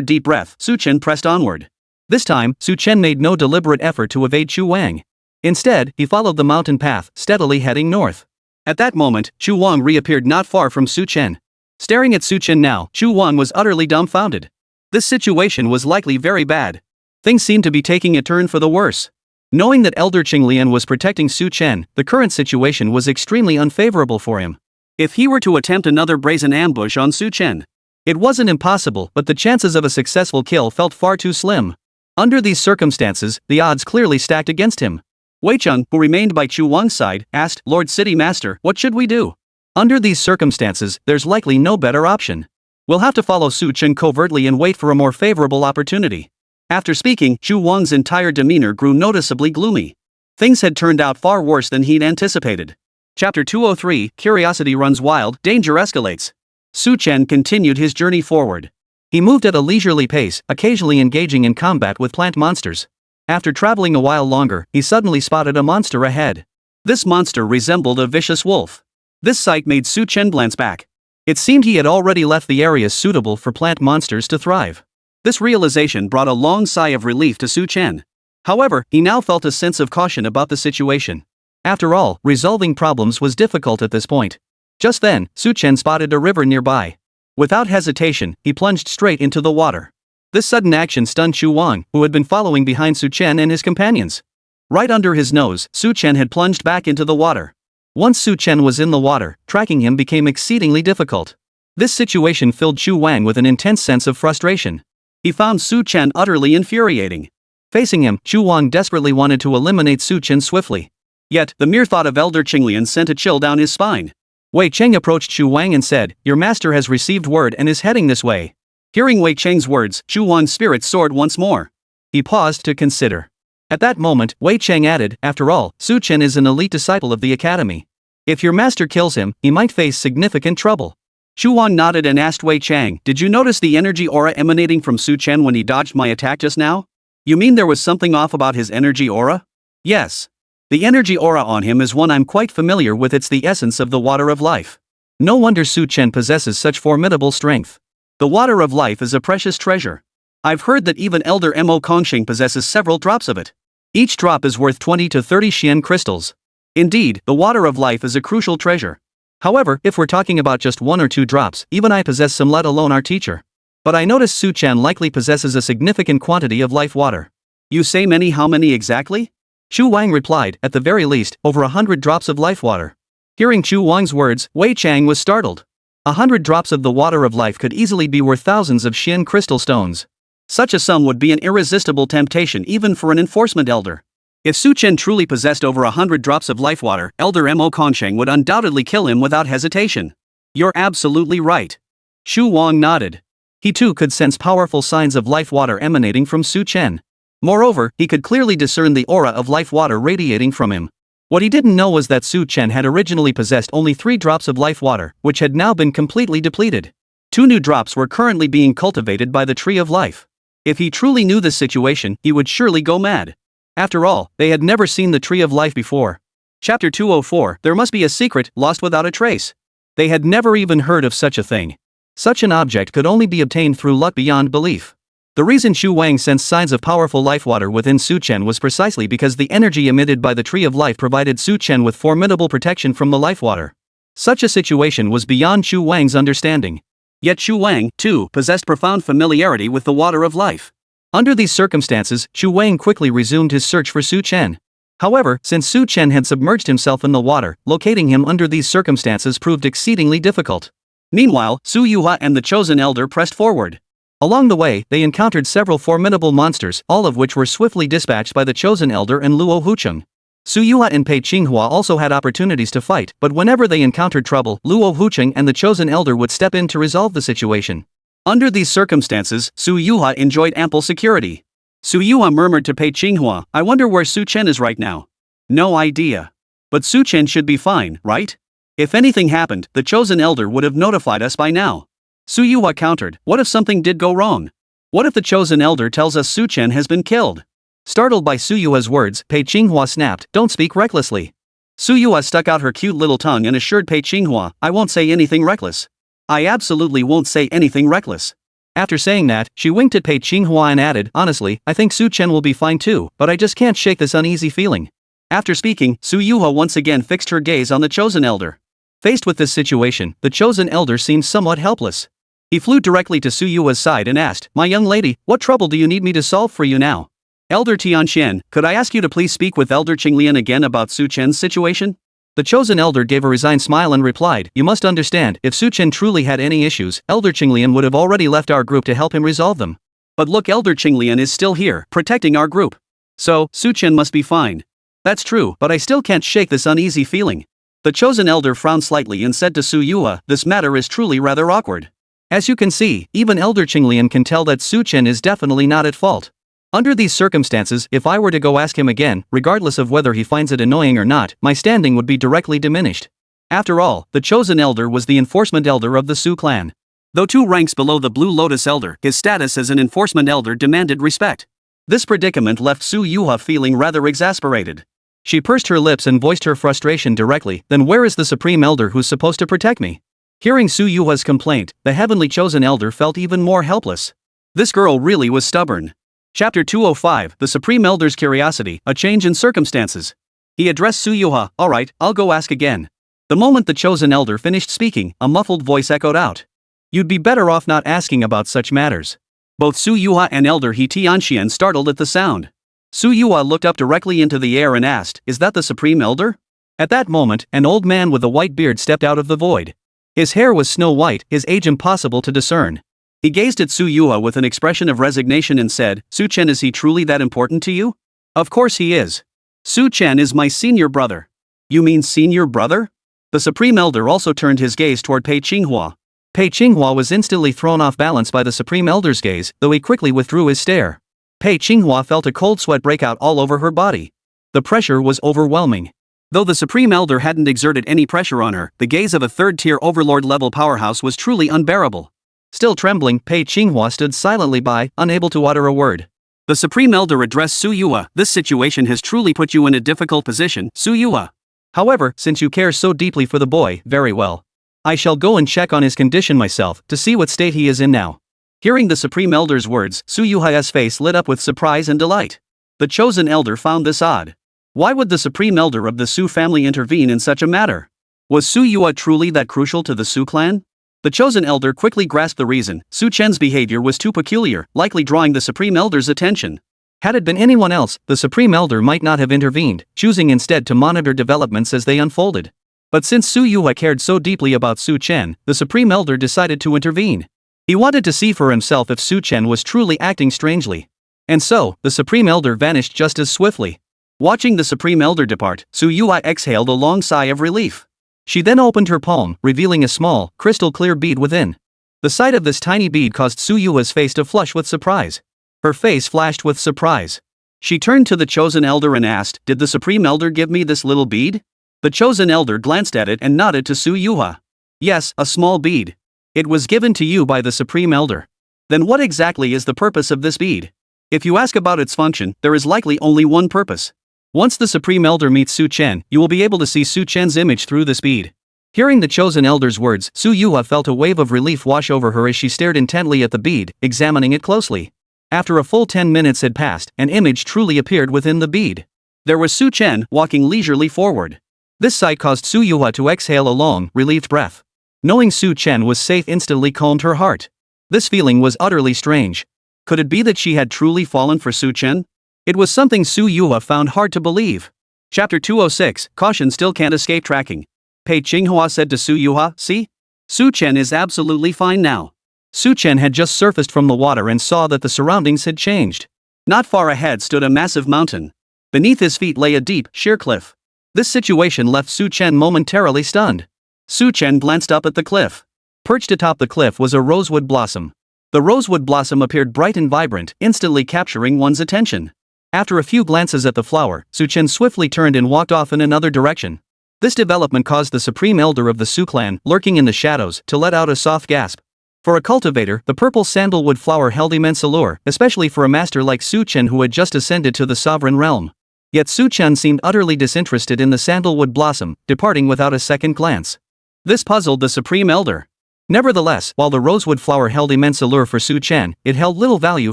deep breath, Su Chen pressed onward. This time, Su Chen made no deliberate effort to evade Chu Wang. Instead, he followed the mountain path, steadily heading north. At that moment, Chu Wang reappeared not far from Su Chen. Staring at Su Chen now, Chu Wang was utterly dumbfounded. This situation was likely very bad. Things seemed to be taking a turn for the worse. Knowing that Elder Qinglian was protecting Su Chen, the current situation was extremely unfavorable for him. If he were to attempt another brazen ambush on Su Chen, it wasn't impossible, but the chances of a successful kill felt far too slim. Under these circumstances, the odds clearly stacked against him. Wei Cheng, who remained by Chu Wang's side, asked, "Lord City Master, what should we do?" Under these circumstances, there's likely no better option. We'll have to follow Su Chen covertly and wait for a more favorable opportunity. After speaking, Chu Wang's entire demeanor grew noticeably gloomy. Things had turned out far worse than he'd anticipated. Chapter 203, Curiosity Runs Wild, Danger Escalates. Su Chen continued his journey forward. He moved at a leisurely pace, occasionally engaging in combat with plant monsters. After traveling a while longer, he suddenly spotted a monster ahead. This monster resembled a vicious wolf. This sight made Su Chen glance back. It seemed he had already left the areas suitable for plant monsters to thrive. This realization brought a long sigh of relief to Su Chen. However, he now felt a sense of caution about the situation. After all, resolving problems was difficult at this point. Just then, Su Chen spotted a river nearby. Without hesitation, he plunged straight into the water. This sudden action stunned Chu Wang, who had been following behind Su Chen and his companions. Right under his nose, Su Chen had plunged back into the water. Once Su Chen was in the water, tracking him became exceedingly difficult. This situation filled Chu Wang with an intense sense of frustration. He found Su Chen utterly infuriating. Facing him, Chu Wang desperately wanted to eliminate Su Chen swiftly. Yet, the mere thought of Elder Qinglian sent a chill down his spine. Wei Cheng approached Chu Wang and said, "Your master has received word and is heading this way." Hearing Wei Cheng's words, Chu Wang's spirits soared once more. He paused to consider. At that moment, Wei Cheng added, "After all, Su Chen is an elite disciple of the academy. If your master kills him, he might face significant trouble." Chu Wang nodded and asked Wei Cheng, "Did you notice the energy aura emanating from Su Chen when he dodged my attack just now? You mean there was something off about his energy aura?" "Yes. The energy aura on him is one I'm quite familiar with. It's the essence of the water of life. No wonder Su Chen possesses such formidable strength. The water of life is a precious treasure. I've heard that even Elder Mo Kongxing possesses several drops of it. Each drop is worth 20 to 30 Xian crystals. Indeed, the water of life is a crucial treasure. However, if we're talking about just 1 or 2 drops, even I possess some, let alone our teacher. But I notice Su Chen likely possesses a significant quantity of life water." "You say many? How many exactly?" Chu Wang replied, "At the very least, over 100 drops of life water." Hearing Chu Wang's words, Wei Cheng was startled. 100 drops of the water of life could easily be worth thousands of Xian crystal stones. Such a sum would be an irresistible temptation even for an enforcement elder. If Su Chen truly possessed over 100 drops of life water, Elder Mo Kongxing would undoubtedly kill him without hesitation. "You're absolutely right." Chu Wang nodded. He too could sense powerful signs of life water emanating from Su Chen. Moreover, he could clearly discern the aura of life water radiating from him. What he didn't know was that Su Chen had originally possessed only 3 drops of life water, which had now been completely depleted. 2 new drops were currently being cultivated by the Tree of Life. If he truly knew this situation, he would surely go mad. After all, they had never seen the Tree of Life before. Chapter 204, There must be a secret, lost without a trace. They had never even heard of such a thing. Such an object could only be obtained through luck beyond belief. The reason Chu Wang sensed signs of powerful life water within Su Chen was precisely because the energy emitted by the Tree of Life provided Su Chen with formidable protection from the life water. Such a situation was beyond Chu Wang's understanding. Yet Chu Wang, too, possessed profound familiarity with the water of life. Under these circumstances, Chu Wang quickly resumed his search for Su Chen. However, since Su Chen had submerged himself in the water, locating him under these circumstances proved exceedingly difficult. Meanwhile, Su Yuhua and the Chosen Elder pressed forward. Along the way, they encountered several formidable monsters, all of which were swiftly dispatched by the Chosen Elder and Luo Hucheng. Su Yuha and Pei Qinghua also had opportunities to fight, but whenever they encountered trouble, Luo Hucheng and the chosen elder would step in to resolve the situation. Under these circumstances, Su Yuha enjoyed ample security. Su Yuha murmured to Pei Qinghua, "I wonder where Su Chen is right now." "No idea. But Su Chen should be fine, right? If anything happened, the chosen elder would have notified us by now." Su Yuha countered, "What if something did go wrong? What if the chosen elder tells us Su Chen has been killed?" Startled by Su Yuha's words, Pei Qinghua snapped, "Don't speak recklessly." Su Yuha stuck out her cute little tongue and assured Pei Qinghua, "I won't say anything reckless. I absolutely won't say anything reckless." After saying that, she winked at Pei Qinghua and added, "Honestly, I think Su Chen will be fine too, but I just can't shake this uneasy feeling." After speaking, Su Yuha once again fixed her gaze on the chosen elder. Faced with this situation, the chosen elder seemed somewhat helpless. He flew directly to Su Yuha's side and asked, "My young lady, what trouble do you need me to solve for you now?" "Elder Tianxian, could I ask you to please speak with Elder Qinglian again about Su Chen's situation?" The chosen elder gave a resigned smile and replied, "You must understand, if Su Chen truly had any issues, Elder Qinglian would have already left our group to help him resolve them. But look, Elder Qinglian is still here, protecting our group. So, Su Chen must be fine." "That's true, but I still can't shake this uneasy feeling." The chosen elder frowned slightly and said to Su Yuha, "This matter is truly rather awkward. As you can see, even Elder Qinglian can tell that Su Chen is definitely not at fault. Under these circumstances, if I were to go ask him again, regardless of whether he finds it annoying or not, my standing would be directly diminished." After all, the chosen elder was the enforcement elder of the Su clan. Though 2 ranks below the Blue Lotus elder, his status as an enforcement elder demanded respect. This predicament left Su Yuha feeling rather exasperated. She pursed her lips and voiced her frustration directly, "Then where is the supreme elder who's supposed to protect me?" Hearing Su Yuha's complaint, the heavenly chosen elder felt even more helpless. This girl really was stubborn. Chapter 205, The Supreme Elder's Curiosity, A Change in Circumstances. He addressed Su Yuha, "Alright, I'll go ask again." The moment the chosen elder finished speaking, a muffled voice echoed out. "You'd be better off not asking about such matters." Both Su Yuha and Elder He Tianxian startled at the sound. Su Yuha looked up directly into the air and asked, "Is that the Supreme Elder?" At that moment, an old man with a white beard stepped out of the void. His hair was snow white, his age impossible to discern. He gazed at Su Yuha with an expression of resignation and said, "Su Chen, is he truly that important to you?" "Of course he is. Su Chen is my senior brother." "You mean senior brother?" The Supreme Elder also turned his gaze toward Pei Qinghua. Pei Qinghua was instantly thrown off balance by the Supreme Elder's gaze, though he quickly withdrew his stare. Pei Qinghua felt a cold sweat break out all over her body. The pressure was overwhelming. Though the Supreme Elder hadn't exerted any pressure on her, the gaze of a third-tier overlord-level powerhouse was truly unbearable. Still trembling, Pei Qinghua stood silently by, unable to utter a word. The Supreme Elder addressed Su Yuha, "This situation has truly put you in a difficult position, Su Yuha. However, since you care so deeply for the boy, very well. I shall go and check on his condition myself, to see what state he is in now." Hearing the Supreme Elder's words, Su Yuha's face lit up with surprise and delight. The chosen elder found this odd. Why would the Supreme Elder of the Su family intervene in such a matter? Was Su Yuha truly that crucial to the Su clan? The chosen elder quickly grasped the reason. Su Chen's behavior was too peculiar, likely drawing the Supreme Elder's attention. Had it been anyone else, the Supreme Elder might not have intervened, choosing instead to monitor developments as they unfolded. But since Su Yuha cared so deeply about Su Chen, the Supreme Elder decided to intervene. He wanted to see for himself if Su Chen was truly acting strangely. And so, the Supreme Elder vanished just as swiftly. Watching the Supreme Elder depart, Su Yuha exhaled a long sigh of relief. She then opened her palm, revealing a small, crystal-clear bead within. The sight of this tiny bead caused Su Yuha's face to flush with surprise. Her face flashed with surprise. She turned to the chosen elder and asked, "Did the Supreme Elder give me this little bead?" The chosen elder glanced at it and nodded to Su Yuha. "Yes, a small bead. It was given to you by the Supreme Elder." "Then what exactly is the purpose of this bead?" "If you ask about its function, there is likely only one purpose. Once the Supreme Elder meets Su Chen, you will be able to see Su Chen's image through this bead." Hearing the chosen elder's words, Su Yuha felt a wave of relief wash over her as she stared intently at the bead, examining it closely. After a full 10 minutes had passed, an image truly appeared within the bead. There was Su Chen, walking leisurely forward. This sight caused Su Yuha to exhale a long, relieved breath. Knowing Su Chen was safe instantly calmed her heart. This feeling was utterly strange. Could it be that she had truly fallen for Su Chen? It was something Su Yuha found hard to believe. Chapter 206, Caution Still Can't Escape Tracking. Pei Qinghua said to Su Yuha, "See? Su Chen is absolutely fine now." Su Chen had just surfaced from the water and saw that the surroundings had changed. Not far ahead stood a massive mountain. Beneath his feet lay a deep, sheer cliff. This situation left Su Chen momentarily stunned. Su Chen glanced up at the cliff. Perched atop the cliff was a rosewood blossom. The rosewood blossom appeared bright and vibrant, instantly capturing one's attention. After a few glances at the flower, Su Chen swiftly turned and walked off in another direction. This development caused the supreme elder of the Su clan, lurking in the shadows, to let out a soft gasp. For a cultivator, the purple sandalwood flower held immense allure, especially for a master like Su Chen who had just ascended to the sovereign realm. Yet Su Chen seemed utterly disinterested in the sandalwood blossom, departing without a second glance. This puzzled the supreme elder. Nevertheless, while the rosewood flower held immense allure for Su Chen, it held little value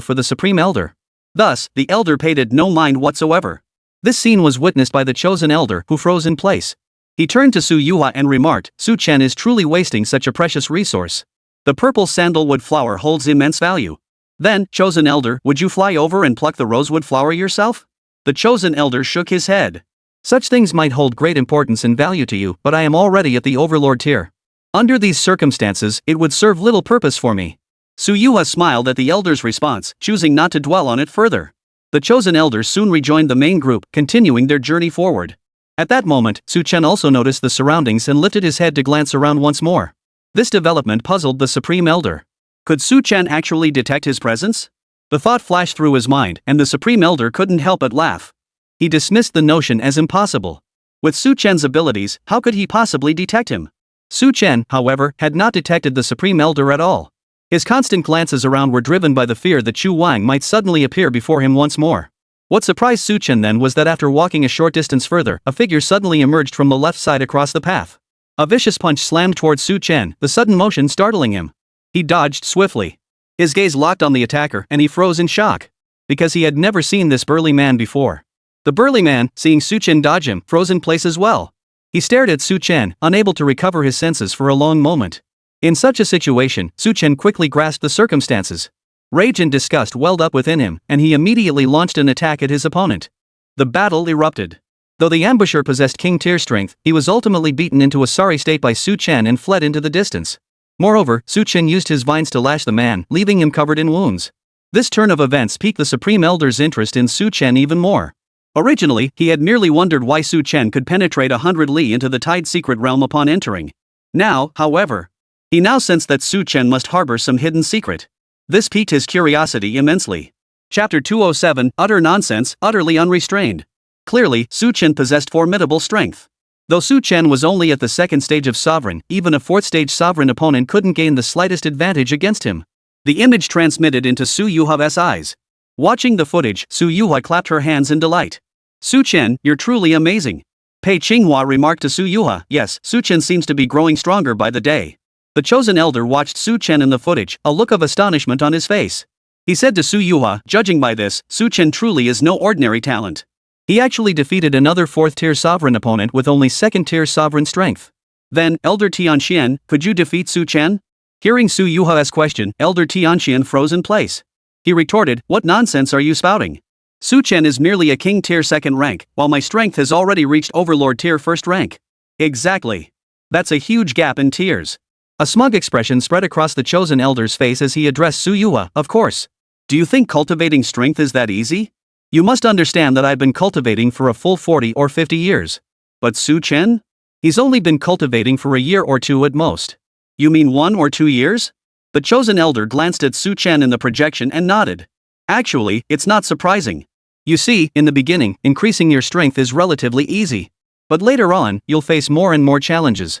for the supreme elder. Thus, the elder paid it no mind whatsoever. This scene was witnessed by the chosen elder, who froze in place. He turned to Su Yuha and remarked, "Su Chen is truly wasting such a precious resource. The purple sandalwood flower holds immense value. Then, chosen elder, would you fly over and pluck the rosewood flower yourself?" The chosen elder shook his head. "Such things might hold great importance and value to you, but I am already at the overlord tier. Under these circumstances, it would serve little purpose for me." Su Yuha smiled at the elder's response, choosing not to dwell on it further. The chosen elder soon rejoined the main group, continuing their journey forward. At that moment, Su Chen also noticed the surroundings and lifted his head to glance around once more. This development puzzled the supreme elder. Could Su Chen actually detect his presence? The thought flashed through his mind, and the supreme elder couldn't help but laugh. He dismissed the notion as impossible. With Su Chen's abilities, how could he possibly detect him? Su Chen, however, had not detected the supreme elder at all. His constant glances around were driven by the fear that Chu Wang might suddenly appear before him once more. What surprised Su Chen then was that after walking a short distance further, a figure suddenly emerged from the left side across the path. A vicious punch slammed towards Su Chen, the sudden motion startling him. He dodged swiftly. His gaze locked on the attacker, and he froze in shock. Because he had never seen this burly man before. The burly man, seeing Su Chen dodge him, froze in place as well. He stared at Su Chen, unable to recover his senses for a long moment. In such a situation, Su Chen quickly grasped the circumstances. Rage and disgust welled up within him, and he immediately launched an attack at his opponent. The battle erupted. Though the ambusher possessed king-tier strength, he was ultimately beaten into a sorry state by Su Chen and fled into the distance. Moreover, Su Chen used his vines to lash the man, leaving him covered in wounds. This turn of events piqued the supreme elder's interest in Su Chen even more. Originally, he had merely wondered why Su Chen could penetrate 100 li into the Tide secret realm upon entering. Now, however, he now sensed that Su Chen must harbor some hidden secret. This piqued his curiosity immensely. Chapter 207, Utter Nonsense, Utterly Unrestrained. Clearly, Su Chen possessed formidable strength. Though Su Chen was only at the second stage of sovereign, even a fourth-stage sovereign opponent couldn't gain the slightest advantage against him. The image transmitted into Su Yuha's eyes. Watching the footage, Su Yuha clapped her hands in delight. "Su Chen, you're truly amazing." Pei Qinghua remarked to Su Yuha. "Yes, Su Chen seems to be growing stronger by the day." The chosen elder watched Su Chen in the footage, a look of astonishment on his face. He said to Su Yuha, "Judging by this, Su Chen truly is no ordinary talent. He actually defeated another fourth-tier sovereign opponent with only second-tier sovereign strength." Then, Elder Tianxian, could you defeat Su Chen? Hearing Su Yuha's question, Elder Tianxian froze in place. He retorted, "What nonsense are you spouting? Su Chen is merely a king-tier second rank, while my strength has already reached overlord tier first rank." Exactly. That's a huge gap in tiers. A smug expression spread across the chosen elder's face as he addressed Su Yuha. "Of course. Do you think cultivating strength is that easy? You must understand that I've been cultivating for a full 40 or 50 years. But Su Chen? He's only been cultivating for a year or two at most." "You mean 1 or 2 years?" The chosen elder glanced at Su Chen in the projection and nodded. "Actually, it's not surprising. You see, in the beginning, increasing your strength is relatively easy. But later on, you'll face more and more challenges."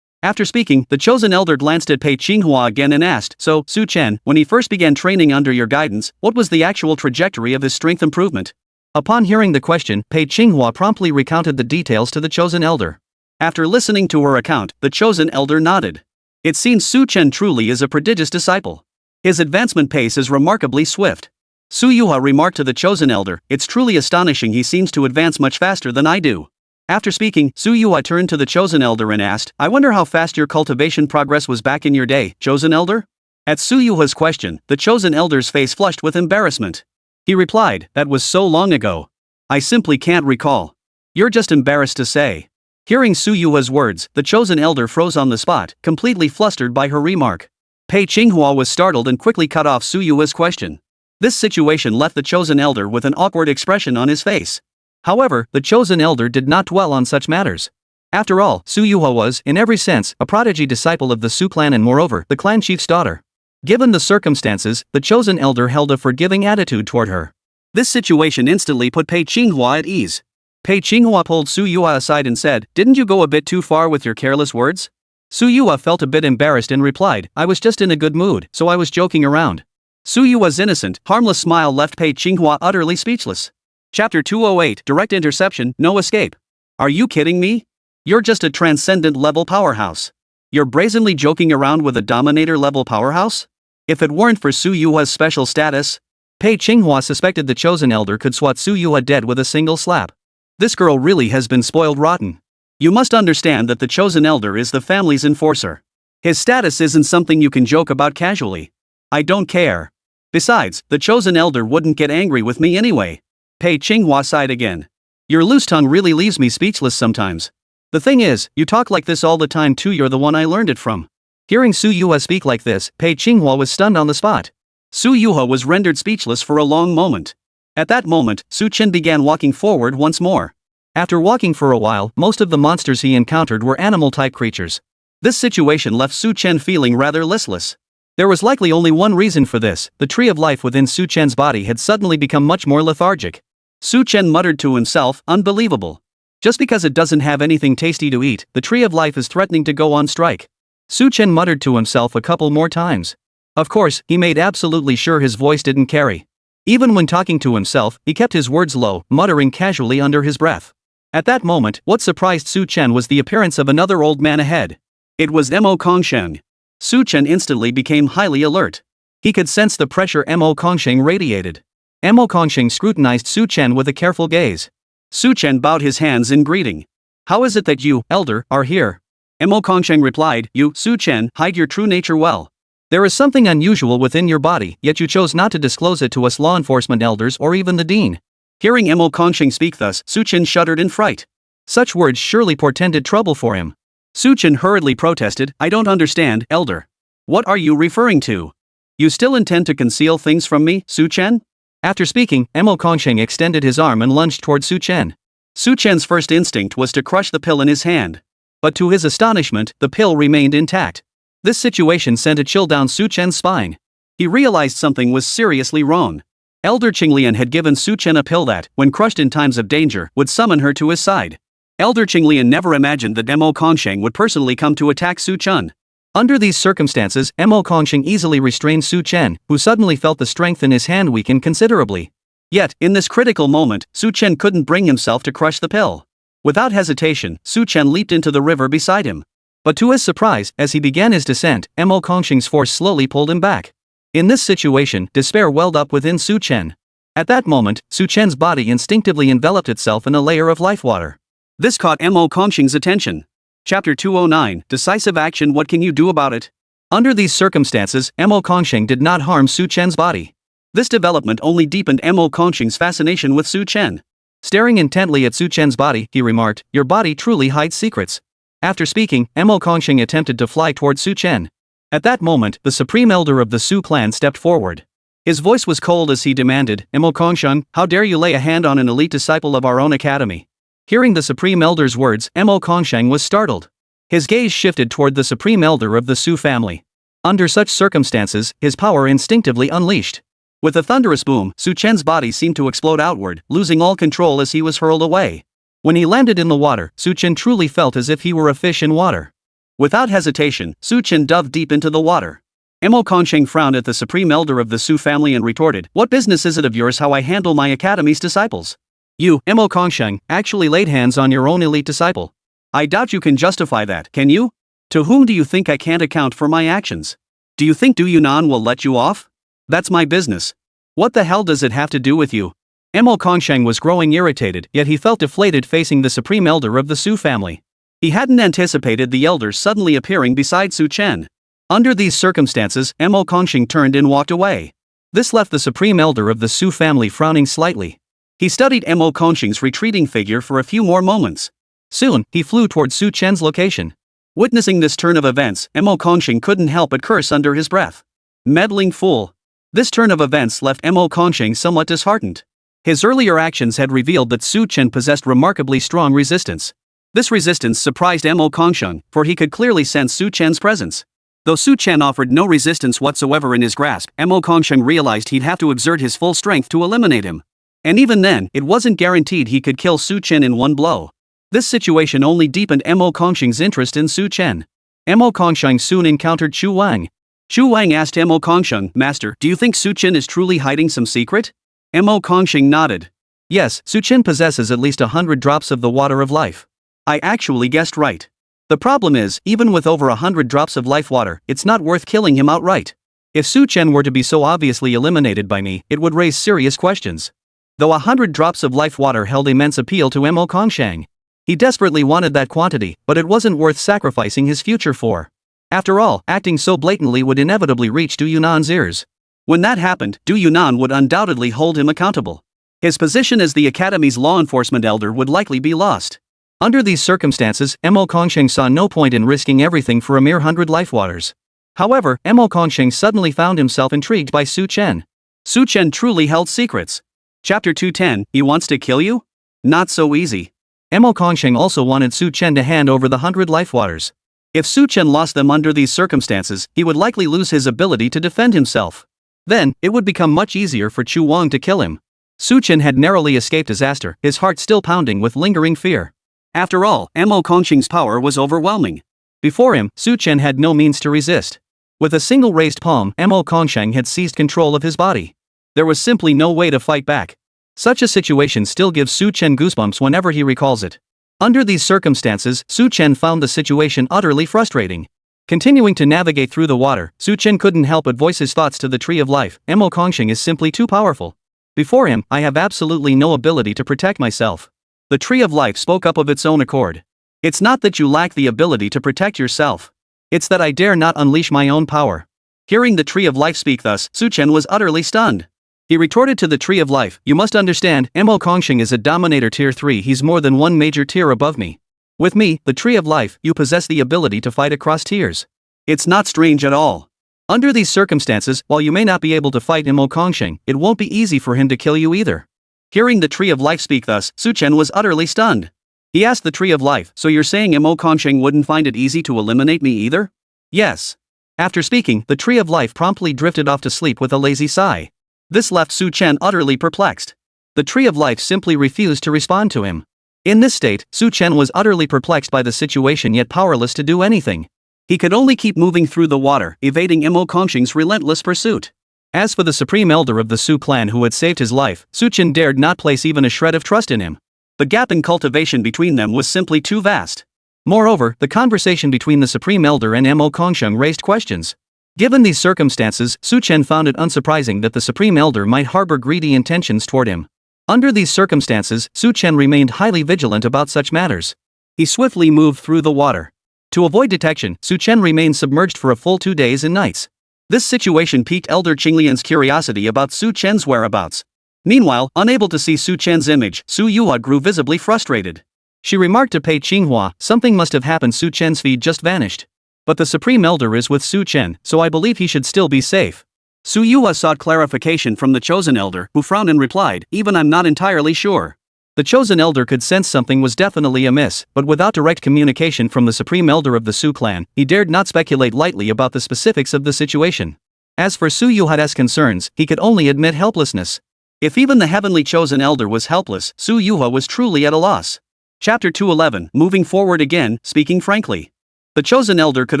After speaking, the chosen elder glanced at Pei Qinghua again and asked, "So, Su Chen, when he first began training under your guidance, what was the actual trajectory of his strength improvement?" Upon hearing the question, Pei Qinghua promptly recounted the details to the chosen elder. After listening to her account, the chosen elder nodded. It seems Su Chen truly is a prodigious disciple. His advancement pace is remarkably swift. Su Yuha remarked to the chosen elder, "It's truly astonishing he seems to advance much faster than I do." After speaking, Su Yuha turned to the chosen elder and asked, "I wonder how fast your cultivation progress was back in your day, chosen elder?" At Su Yuha's question, the chosen elder's face flushed with embarrassment. He replied, "That was so long ago. I simply can't recall." "You're just embarrassed to say." Hearing Su Yuha's words, the chosen elder froze on the spot, completely flustered by her remark. Pei Qinghua was startled and quickly cut off Su Yuha's question. This situation left the chosen elder with an awkward expression on his face. However, the chosen elder did not dwell on such matters. After all, Su Yuha was, in every sense, a prodigy disciple of the Su clan and moreover, the clan chief's daughter. Given the circumstances, the chosen elder held a forgiving attitude toward her. This situation instantly put Pei Qinghua at ease. Pei Qinghua pulled Su Yuha aside and said, "Didn't you go a bit too far with your careless words?" Su Yuha felt a bit embarrassed and replied, "I was just in a good mood, so I was joking around." Su Yuha's innocent, harmless smile left Pei Qinghua utterly speechless. Chapter 208 Direct Interception, No Escape. Are you kidding me? You're just a transcendent level powerhouse. You're brazenly joking around with a dominator level powerhouse? If it weren't for Su Yuha's special status, Pei Qinghua suspected the chosen elder could swat Su Yuha dead with a single slap. This girl really has been spoiled rotten. You must understand that the chosen elder is the family's enforcer. His status isn't something you can joke about casually. I don't care. Besides, the chosen elder wouldn't get angry with me anyway. Pei Qinghua sighed again. Your loose tongue really leaves me speechless sometimes. The thing is, you talk like this all the time too. You're the one I learned it from. Hearing Su Yuha speak like this, Pei Qinghua was stunned on the spot. Su Yuha was rendered speechless for a long moment. At that moment, Su Chen began walking forward once more. After walking for a while, most of the monsters he encountered were animal-type creatures. This situation left Su Chen feeling rather listless. There was likely only one reason for this: the tree of life within Su Chen's body had suddenly become much more lethargic. Su Chen muttered to himself, "Unbelievable. Just because it doesn't have anything tasty to eat, the tree of life is threatening to go on strike." Su Chen muttered to himself a couple more times. Of course, he made absolutely sure his voice didn't carry. Even when talking to himself, he kept his words low, muttering casually under his breath. At that moment, what surprised Su Chen was the appearance of another old man ahead. It was Mo Kongsheng. Su Chen instantly became highly alert. He could sense the pressure Mo Kongsheng radiated. Mo Kongsheng scrutinized Su Chen with a careful gaze. Su Chen bowed his hands in greeting. "How is it that you, elder, are here?" Mo Kongsheng replied, "You, Su Chen, hide your true nature well. There is something unusual within your body, yet you chose not to disclose it to us law enforcement elders or even the dean." Hearing Mo Kongsheng speak thus, Su Chen shuddered in fright. Such words surely portended trouble for him. Su Chen hurriedly protested, "I don't understand, elder. What are you referring to? You still intend to conceal things from me, Su Chen?" After speaking, Mo Kongsheng extended his arm and lunged toward Su Chen. Su Chen's first instinct was to crush the pill in his hand. But to his astonishment, the pill remained intact. This situation sent a chill down Su Chen's spine. He realized something was seriously wrong. Elder Qinglian had given Su Chen a pill that, when crushed in times of danger, would summon her to his side. Elder Qinglian never imagined that Mo Kongsheng would personally come to attack Su Chen. Under these circumstances, Mo Kongsheng easily restrained Su Chen, who suddenly felt the strength in his hand weaken considerably. Yet, in this critical moment, Su Chen couldn't bring himself to crush the pill. Without hesitation, Su Chen leaped into the river beside him. But to his surprise, as he began his descent, Mo Kongsheng's force slowly pulled him back. In this situation, despair welled up within Su Chen. At that moment, Su Chen's body instinctively enveloped itself in a layer of life water. This caught Mo Kongsheng's attention. Chapter 209 Decisive Action. What can you do about it? Under these circumstances, Mo Kongsheng did not harm Su Chen's body. This development only deepened Mo Kongsheng's fascination with Su Chen. Staring intently at Su Chen's body, he remarked, "Your body truly hides secrets." After speaking, Mo Kongsheng attempted to fly toward Su Chen. At that moment, the supreme elder of the Su clan stepped forward. His voice was cold as he demanded, "Mo Kongsheng, how dare you lay a hand on an elite disciple of our own academy?" Hearing the supreme elder's words, Mo Kongsheng was startled. His gaze shifted toward the supreme elder of the Su family. Under such circumstances, his power instinctively unleashed. With a thunderous boom, Su Chen's body seemed to explode outward, losing all control as he was hurled away. When he landed in the water, Su Chen truly felt as if he were a fish in water. Without hesitation, Su Chen dove deep into the water. Mo Kongsheng frowned at the supreme elder of the Su family and retorted, "What business is it of yours how I handle my academy's disciples? You, Mo Kongsheng, actually laid hands on your own elite disciple. I doubt you can justify that, can you? To whom do you think I can't account for my actions? Do you think Du Yunnan will let you off? That's my business. What the hell does it have to do with you?" Mo Kongsheng was growing irritated, yet he felt deflated facing the supreme elder of the Su family. He hadn't anticipated the elder suddenly appearing beside Su Chen. Under these circumstances, Mo Kongsheng turned and walked away. This left the supreme elder of the Su family frowning slightly. He studied Mo Kongsheng's retreating figure for a few more moments. Soon, he flew toward Su Chen's location. Witnessing this turn of events, Mo Kongsheng couldn't help but curse under his breath. Meddling fool. This turn of events left Mo Kongsheng somewhat disheartened. His earlier actions had revealed that Su Chen possessed remarkably strong resistance. This resistance surprised Mo Kongsheng, for he could clearly sense Su Chen's presence. Though Su Chen offered no resistance whatsoever in his grasp, Mo Kongsheng realized he'd have to exert his full strength to eliminate him. And even then, it wasn't guaranteed he could kill Su Chen in one blow. This situation only deepened Mo Kongsheng's interest in Su Chen. Mo Kongsheng soon encountered Chu Wang. Chu Wang asked Mo Kongsheng, "Master, do you think Su Chen is truly hiding some secret?" Mo Kongsheng nodded. "Yes, Su Chen possesses at least 100 drops of the water of life. I actually guessed right. The problem is, even with over 100 drops of life water, it's not worth killing him outright. If Su Chen were to be so obviously eliminated by me, it would raise serious questions." Though 100 drops of life water held immense appeal to Mo Kongsheng. He desperately wanted that quantity, but it wasn't worth sacrificing his future for. After all, acting so blatantly would inevitably reach Du Yunan's ears. When that happened, Du Yunan would undoubtedly hold him accountable. His position as the Academy's law enforcement elder would likely be lost. Under these circumstances, Mo Kongsheng saw no point in risking everything for a mere 100 life waters. However, Mo Kongsheng suddenly found himself intrigued by Su Chen. Su Chen truly held secrets. Chapter 210, he wants to kill you? Not so easy. Mo Kongsheng also wanted Su Chen to hand over the 100 life waters. If Su Chen lost them under these circumstances, he would likely lose his ability to defend himself. Then, it would become much easier for Chu Wang to kill him. Su Chen had narrowly escaped disaster, his heart still pounding with lingering fear. After all, Mo Kongsheng's power was overwhelming. Before him, Su Chen had no means to resist. With a single raised palm, Mo Kongsheng had seized control of his body. There was simply no way to fight back. Such a situation still gives Su Chen goosebumps whenever he recalls it. Under these circumstances, Su Chen found the situation utterly frustrating. Continuing to navigate through the water, Su Chen couldn't help but voice his thoughts to the Tree of Life. Mo Kongsheng is simply too powerful. Before him, I have absolutely no ability to protect myself. The Tree of Life spoke up of its own accord. It's not that you lack the ability to protect yourself. It's that I dare not unleash my own power. Hearing the Tree of Life speak thus, Su Chen was utterly stunned. He retorted to the Tree of Life, "You must understand, Mo Kongsheng is a Dominator Tier 3, he's more than one major tier above me. With me, the Tree of Life, you possess the ability to fight across tiers. It's not strange at all. Under these circumstances, while you may not be able to fight Mo Kongsheng, it won't be easy for him to kill you either." Hearing the Tree of Life speak thus, Su Chen was utterly stunned. He asked the Tree of Life, "So you're saying Mo Kongsheng wouldn't find it easy to eliminate me either?" "Yes." After speaking, the Tree of Life promptly drifted off to sleep with a lazy sigh. This left Su Chen utterly perplexed. The Tree of Life simply refused to respond to him. In this state, Su Chen was utterly perplexed by the situation yet powerless to do anything. He could only keep moving through the water, evading Mo Kongsheng's relentless pursuit. As for the supreme elder of the Su clan who had saved his life, Su Chen dared not place even a shred of trust in him. The gap in cultivation between them was simply too vast. Moreover, the conversation between the supreme elder and Mo Kongsheng raised questions. Given these circumstances, Su Chen found it unsurprising that the Supreme Elder might harbor greedy intentions toward him. Under these circumstances, Su Chen remained highly vigilant about such matters. He swiftly moved through the water. To avoid detection, Su Chen remained submerged for a full 2 days and nights. This situation piqued Elder Qinglian's curiosity about Su Chen's whereabouts. Meanwhile, unable to see Su Chen's image, Su Yuhua grew visibly frustrated. She remarked to Pei Qinghua, "Something must have happened, Su Chen's feed just vanished. But the Supreme Elder is with Su Chen, so I believe he should still be safe." Su Yuhua sought clarification from the Chosen Elder, who frowned and replied, "Even I'm not entirely sure." The Chosen Elder could sense something was definitely amiss, but without direct communication from the Supreme Elder of the Su clan, he dared not speculate lightly about the specifics of the situation. As for Su Yuha's concerns, he could only admit helplessness. If even the Heavenly Chosen Elder was helpless, Su Yuha was truly at a loss. Chapter 211, moving forward again, speaking frankly. The Chosen Elder could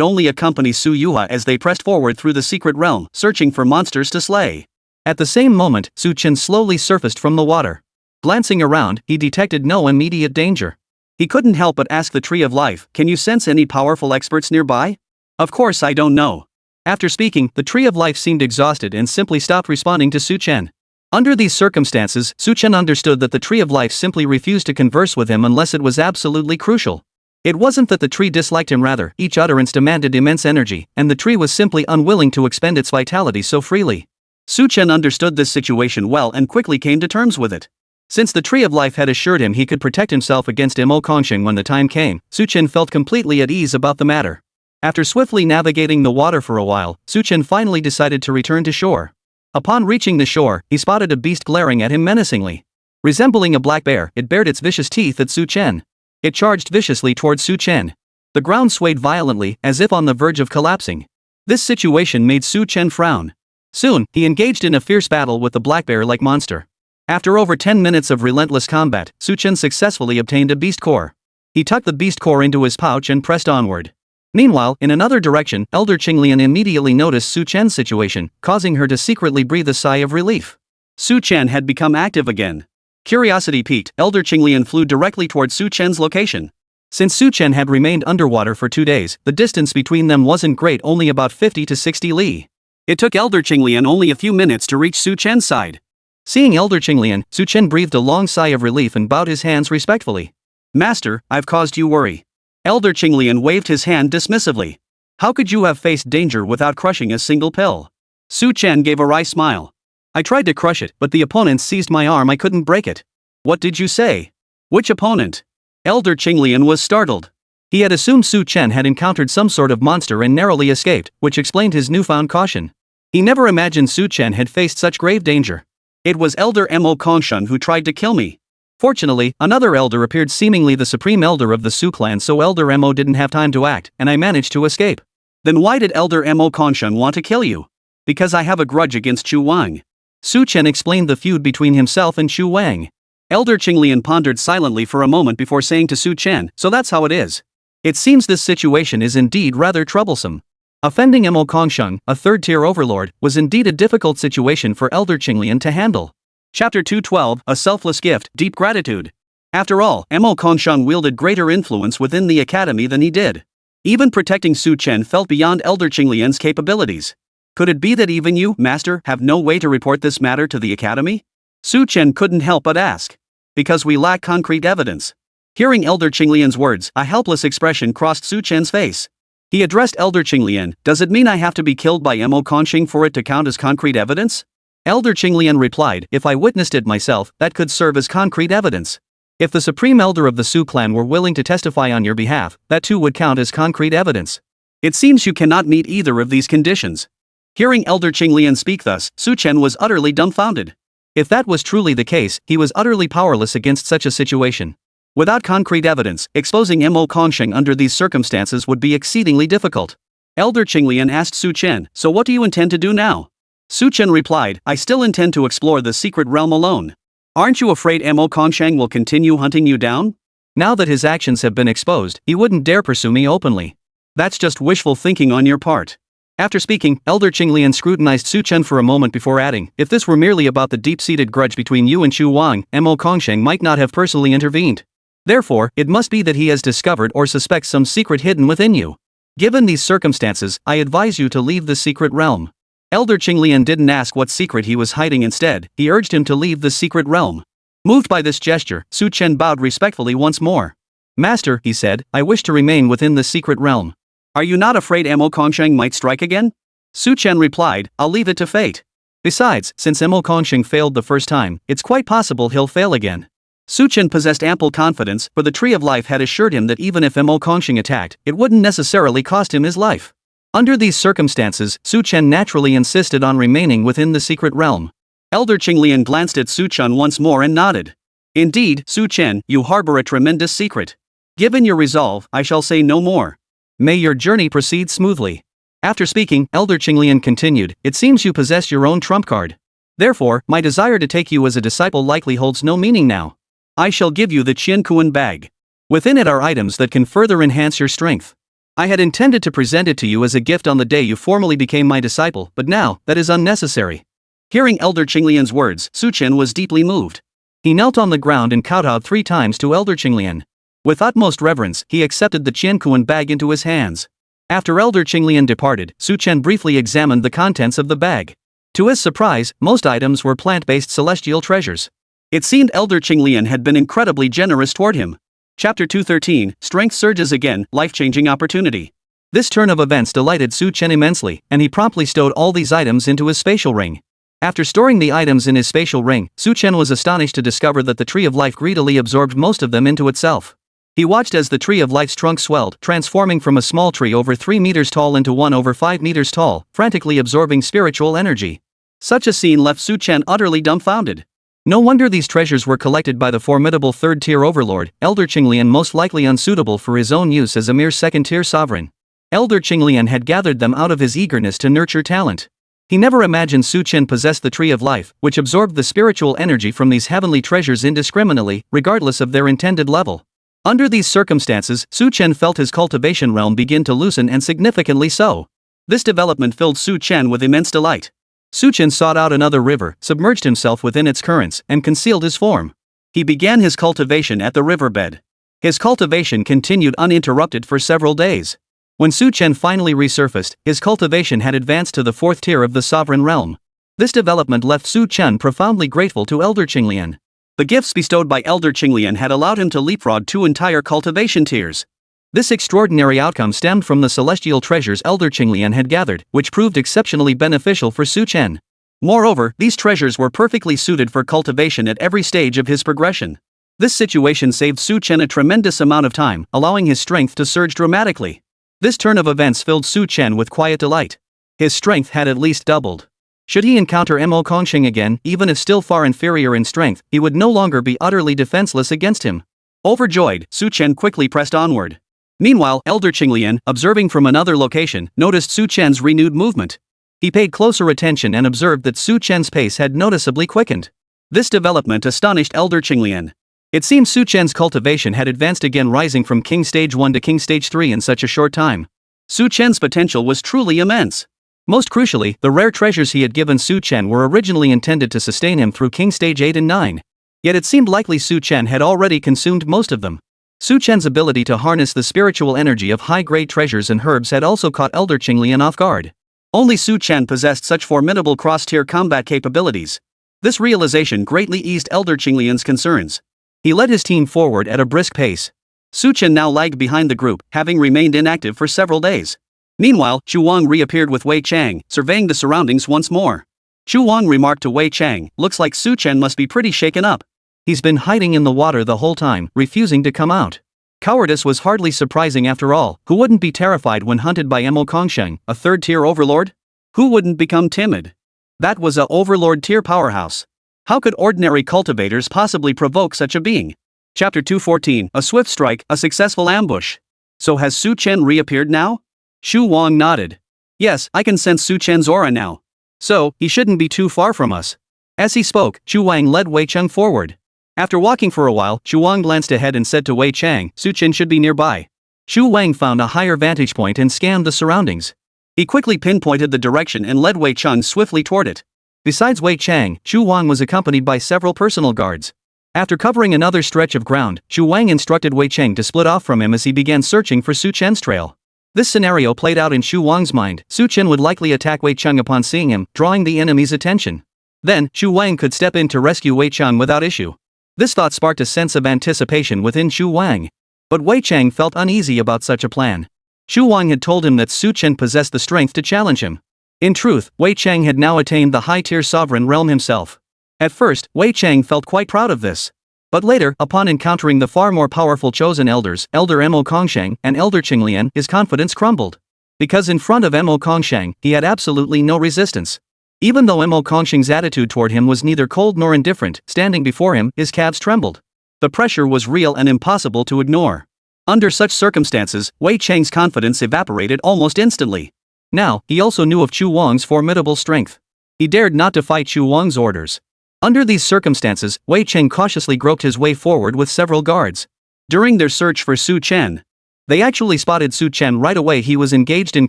only accompany Su Yuha as they pressed forward through the secret realm, searching for monsters to slay. At the same moment, Su Chen slowly surfaced from the water. Glancing around, he detected no immediate danger. He couldn't help but ask the Tree of Life, "Can you sense any powerful experts nearby?" "Of course I don't know." After speaking, the Tree of Life seemed exhausted and simply stopped responding to Su Chen. Under these circumstances, Su Chen understood that the Tree of Life simply refused to converse with him unless it was absolutely crucial. It wasn't that the tree disliked him, rather, each utterance demanded immense energy, and the tree was simply unwilling to expend its vitality so freely. Su Chen understood this situation well and quickly came to terms with it. Since the Tree of Life had assured him he could protect himself against Mo Kongsheng when the time came, Su Chen felt completely at ease about the matter. After swiftly navigating the water for a while, Su Chen finally decided to return to shore. Upon reaching the shore, he spotted a beast glaring at him menacingly. Resembling a black bear, it bared its vicious teeth at Su Chen. It charged viciously towards Su Chen. The ground swayed violently, as if on the verge of collapsing. This situation made Su Chen frown. Soon, he engaged in a fierce battle with the black bear-like monster. After over 10 minutes of relentless combat, Su Chen successfully obtained a beast core. He tucked the beast core into his pouch and pressed onward. Meanwhile, in another direction, Elder Qinglian immediately noticed Su Chen's situation, causing her to secretly breathe a sigh of relief. Su Chen had become active again. Curiosity piqued, Elder Qinglian flew directly towards Su Chen's location. Since Su Chen had remained underwater for 2 days, the distance between them wasn't great, only about 50 to 60 li. It took Elder Qinglian only a few minutes to reach Su Chen's side. Seeing Elder Qinglian, Su Chen breathed a long sigh of relief and bowed his hands respectfully. Master, I've caused you worry. Elder Qinglian waved his hand dismissively. How could you have faced danger without crushing a single pill? Su Chen gave a wry smile. I tried to crush it, but the opponent seized my arm. I couldn't break it. What did you say? Which opponent? Elder Qinglian was startled. He had assumed Su Chen had encountered some sort of monster and narrowly escaped, which explained his newfound caution. He never imagined Su Chen had faced such grave danger. It was Elder Mo Kongshan who tried to kill me. Fortunately, another elder appeared, seemingly the supreme elder of the Su clan, so Elder Mo didn't have time to act, and I managed to escape. Then why did Elder Mo Kongshan want to kill you? Because I have a grudge against Chu Wang. Su Chen explained the feud between himself and Chu Wang. Elder Qinglian pondered silently for a moment before saying to Su Chen, so that's how it is. It seems this situation is indeed rather troublesome. Offending Mo Kongshan, a third-tier overlord, was indeed a difficult situation for Elder Qinglian to handle. Chapter 212, A Selfless Gift, Deep Gratitude. After all, Mo Kongshan wielded greater influence within the academy than he did. Even protecting Su Chen felt beyond Elder Qinglian's capabilities. Could it be that even you, Master, have no way to report this matter to the academy? Su Chen couldn't help but ask. Because we lack concrete evidence. Hearing Elder Qinglian's words, a helpless expression crossed Su Chen's face. He addressed Elder Qinglian, does it mean I have to be killed by Mo Kongshan for it to count as concrete evidence? Elder Qinglian replied, if I witnessed it myself, that could serve as concrete evidence. If the supreme elder of the Su clan were willing to testify on your behalf, that too would count as concrete evidence. It seems you cannot meet either of these conditions. Hearing Elder Qinglian speak thus, Su Chen was utterly dumbfounded. If that was truly the case, he was utterly powerless against such a situation. Without concrete evidence, exposing Mo Kongshan under these circumstances would be exceedingly difficult. Elder Qinglian asked Su Chen, so what do you intend to do now? Su Chen replied, I still intend to explore the secret realm alone. Aren't you afraid Mo Kongshan will continue hunting you down? Now that his actions have been exposed, he wouldn't dare pursue me openly. That's just wishful thinking on your part. After speaking, Elder Qinglian scrutinized Su Chen for a moment before adding, if this were merely about the deep-seated grudge between you and Chu Wang, Mo Kongshan might not have personally intervened. Therefore, it must be that he has discovered or suspects some secret hidden within you. Given these circumstances, I advise you to leave the secret realm. Elder Qinglian didn't ask what secret he was hiding. Instead, he urged him to leave the secret realm. Moved by this gesture, Su Chen bowed respectfully once more. Master, he said, I wish to remain within the secret realm. Are you not afraid Mo Kongshan might strike again? Su Chen replied, I'll leave it to fate. Besides, since Mo Kongshan failed the first time, it's quite possible he'll fail again. Su Chen possessed ample confidence, for the Tree of Life had assured him that even if Mo Kongshan attacked, it wouldn't necessarily cost him his life. Under these circumstances, Su Chen naturally insisted on remaining within the secret realm. Elder Qinglian glanced at Su Chen once more and nodded. Indeed, Su Chen, you harbor a tremendous secret. Given your resolve, I shall say no more. May your journey proceed smoothly. After speaking, Elder Qinglian continued, it seems you possess your own trump card. Therefore, my desire to take you as a disciple likely holds no meaning now. I shall give you the Qiankuan bag. Within it are items that can further enhance your strength. I had intended to present it to you as a gift on the day you formally became my disciple, but now, that is unnecessary. Hearing Elder Qinglian's words, Su Chen was deeply moved. He knelt on the ground and kowtowed 3 times to Elder Qinglian. With utmost reverence, he accepted the Qiankuan bag into his hands. After Elder Qinglian departed, Su Chen briefly examined the contents of the bag. To his surprise, most items were plant-based celestial treasures. It seemed Elder Qinglian had been incredibly generous toward him. Chapter 213, Strength Surges Again, Life-Changing Opportunity. This turn of events delighted Su Chen immensely, and he promptly stowed all these items into his spatial ring. After storing the items in his spatial ring, Su Chen was astonished to discover that the Tree of Life greedily absorbed most of them into itself. He watched as the Tree of Life's trunk swelled, transforming from a small tree over 3 meters tall into one over 5 meters tall, frantically absorbing spiritual energy. Such a scene left Su Chen utterly dumbfounded. No wonder these treasures were collected by the formidable third-tier overlord, Elder Qinglian, most likely unsuitable for his own use as a mere second-tier sovereign. Elder Qinglian had gathered them out of his eagerness to nurture talent. He never imagined Su Chen possessed the Tree of Life, which absorbed the spiritual energy from these heavenly treasures indiscriminately, regardless of their intended level. Under these circumstances, Su Chen felt his cultivation realm begin to loosen, and significantly so. This development filled Su Chen with immense delight. Su Chen sought out another river, submerged himself within its currents, and concealed his form. He began his cultivation at the riverbed. His cultivation continued uninterrupted for several days. When Su Chen finally resurfaced, his cultivation had advanced to the 4th tier of the sovereign realm. This development left Su Chen profoundly grateful to Elder Qinglian. The gifts bestowed by Elder Qinglian had allowed him to leapfrog 2 entire cultivation tiers. This extraordinary outcome stemmed from the celestial treasures Elder Qinglian had gathered, which proved exceptionally beneficial for Su Chen. Moreover, these treasures were perfectly suited for cultivation at every stage of his progression. This situation saved Su Chen a tremendous amount of time, allowing his strength to surge dramatically. This turn of events filled Su Chen with quiet delight. His strength had at least doubled. Should he encounter Mo Kongsheng again, even if still far inferior in strength, he would no longer be utterly defenseless against him. Overjoyed, Su Chen quickly pressed onward. Meanwhile, Elder Qinglian, observing from another location, noticed Su Chen's renewed movement. He paid closer attention and observed that Su Chen's pace had noticeably quickened. This development astonished Elder Qinglian. It seemed Su Chen's cultivation had advanced again, rising from King Stage 1 to King Stage 3 in such a short time. Su Chen's potential was truly immense. Most crucially, the rare treasures he had given Su Chen were originally intended to sustain him through King Stage 8 and 9. Yet it seemed likely Su Chen had already consumed most of them. Su Chen's ability to harness the spiritual energy of high-grade treasures and herbs had also caught Elder Qinglian off guard. Only Su Chen possessed such formidable cross-tier combat capabilities. This realization greatly eased Elder Qinglian's concerns. He led his team forward at a brisk pace. Su Chen now lagged behind the group, having remained inactive for several days. Meanwhile, Chu Wang reappeared with Wei Chang, surveying the surroundings once more. Chu Wang remarked to Wei Chang, "Looks like Su Chen must be pretty shaken up. He's been hiding in the water the whole time, refusing to come out." Cowardice was hardly surprising after all. Who wouldn't be terrified when hunted by Mo Kongsheng, a third-tier overlord? Who wouldn't become timid? That was a overlord-tier powerhouse. How could ordinary cultivators possibly provoke such a being? Chapter 214, A Swift Strike, a Successful Ambush. So has Su Chen reappeared now? Chu Wang nodded. Yes, I can sense Su Chen's aura now. So, he shouldn't be too far from us. As he spoke, Chu Wang led Wei Cheng forward. After walking for a while, Chu Wang glanced ahead and said to Wei Chang, "Su Chen should be nearby." Chu Wang found a higher vantage point and scanned the surroundings. He quickly pinpointed the direction and led Wei Cheng swiftly toward it. Besides Wei Chang, Chu Wang was accompanied by several personal guards. After covering another stretch of ground, Chu Wang instructed Wei Cheng to split off from him as he began searching for Su Chen's trail. This scenario played out in Chu Wang's mind. Su Chen would likely attack Wei Cheng upon seeing him, drawing the enemy's attention. Then, Chu Wang could step in to rescue Wei Cheng without issue. This thought sparked a sense of anticipation within Chu Wang. But Wei Cheng felt uneasy about such a plan. Chu Wang had told him that Su Chen possessed the strength to challenge him. In truth, Wei Cheng had now attained the high-tier sovereign realm himself. At first, Wei Cheng felt quite proud of this. But later, upon encountering the far more powerful chosen elders, Elder Mo Kongsheng and Elder Qinglian, his confidence crumbled. Because in front of Mo Kongsheng, he had absolutely no resistance. Even though Mo Kongsheng's attitude toward him was neither cold nor indifferent, standing before him, his calves trembled. The pressure was real and impossible to ignore. Under such circumstances, Wei Cheng's confidence evaporated almost instantly. Now, he also knew of Chu Wang's formidable strength. He dared not defy Chu Wang's orders. Under these circumstances, Wei Cheng cautiously groped his way forward with several guards. During their search for Su Chen, they actually spotted Su Chen right away. He was engaged in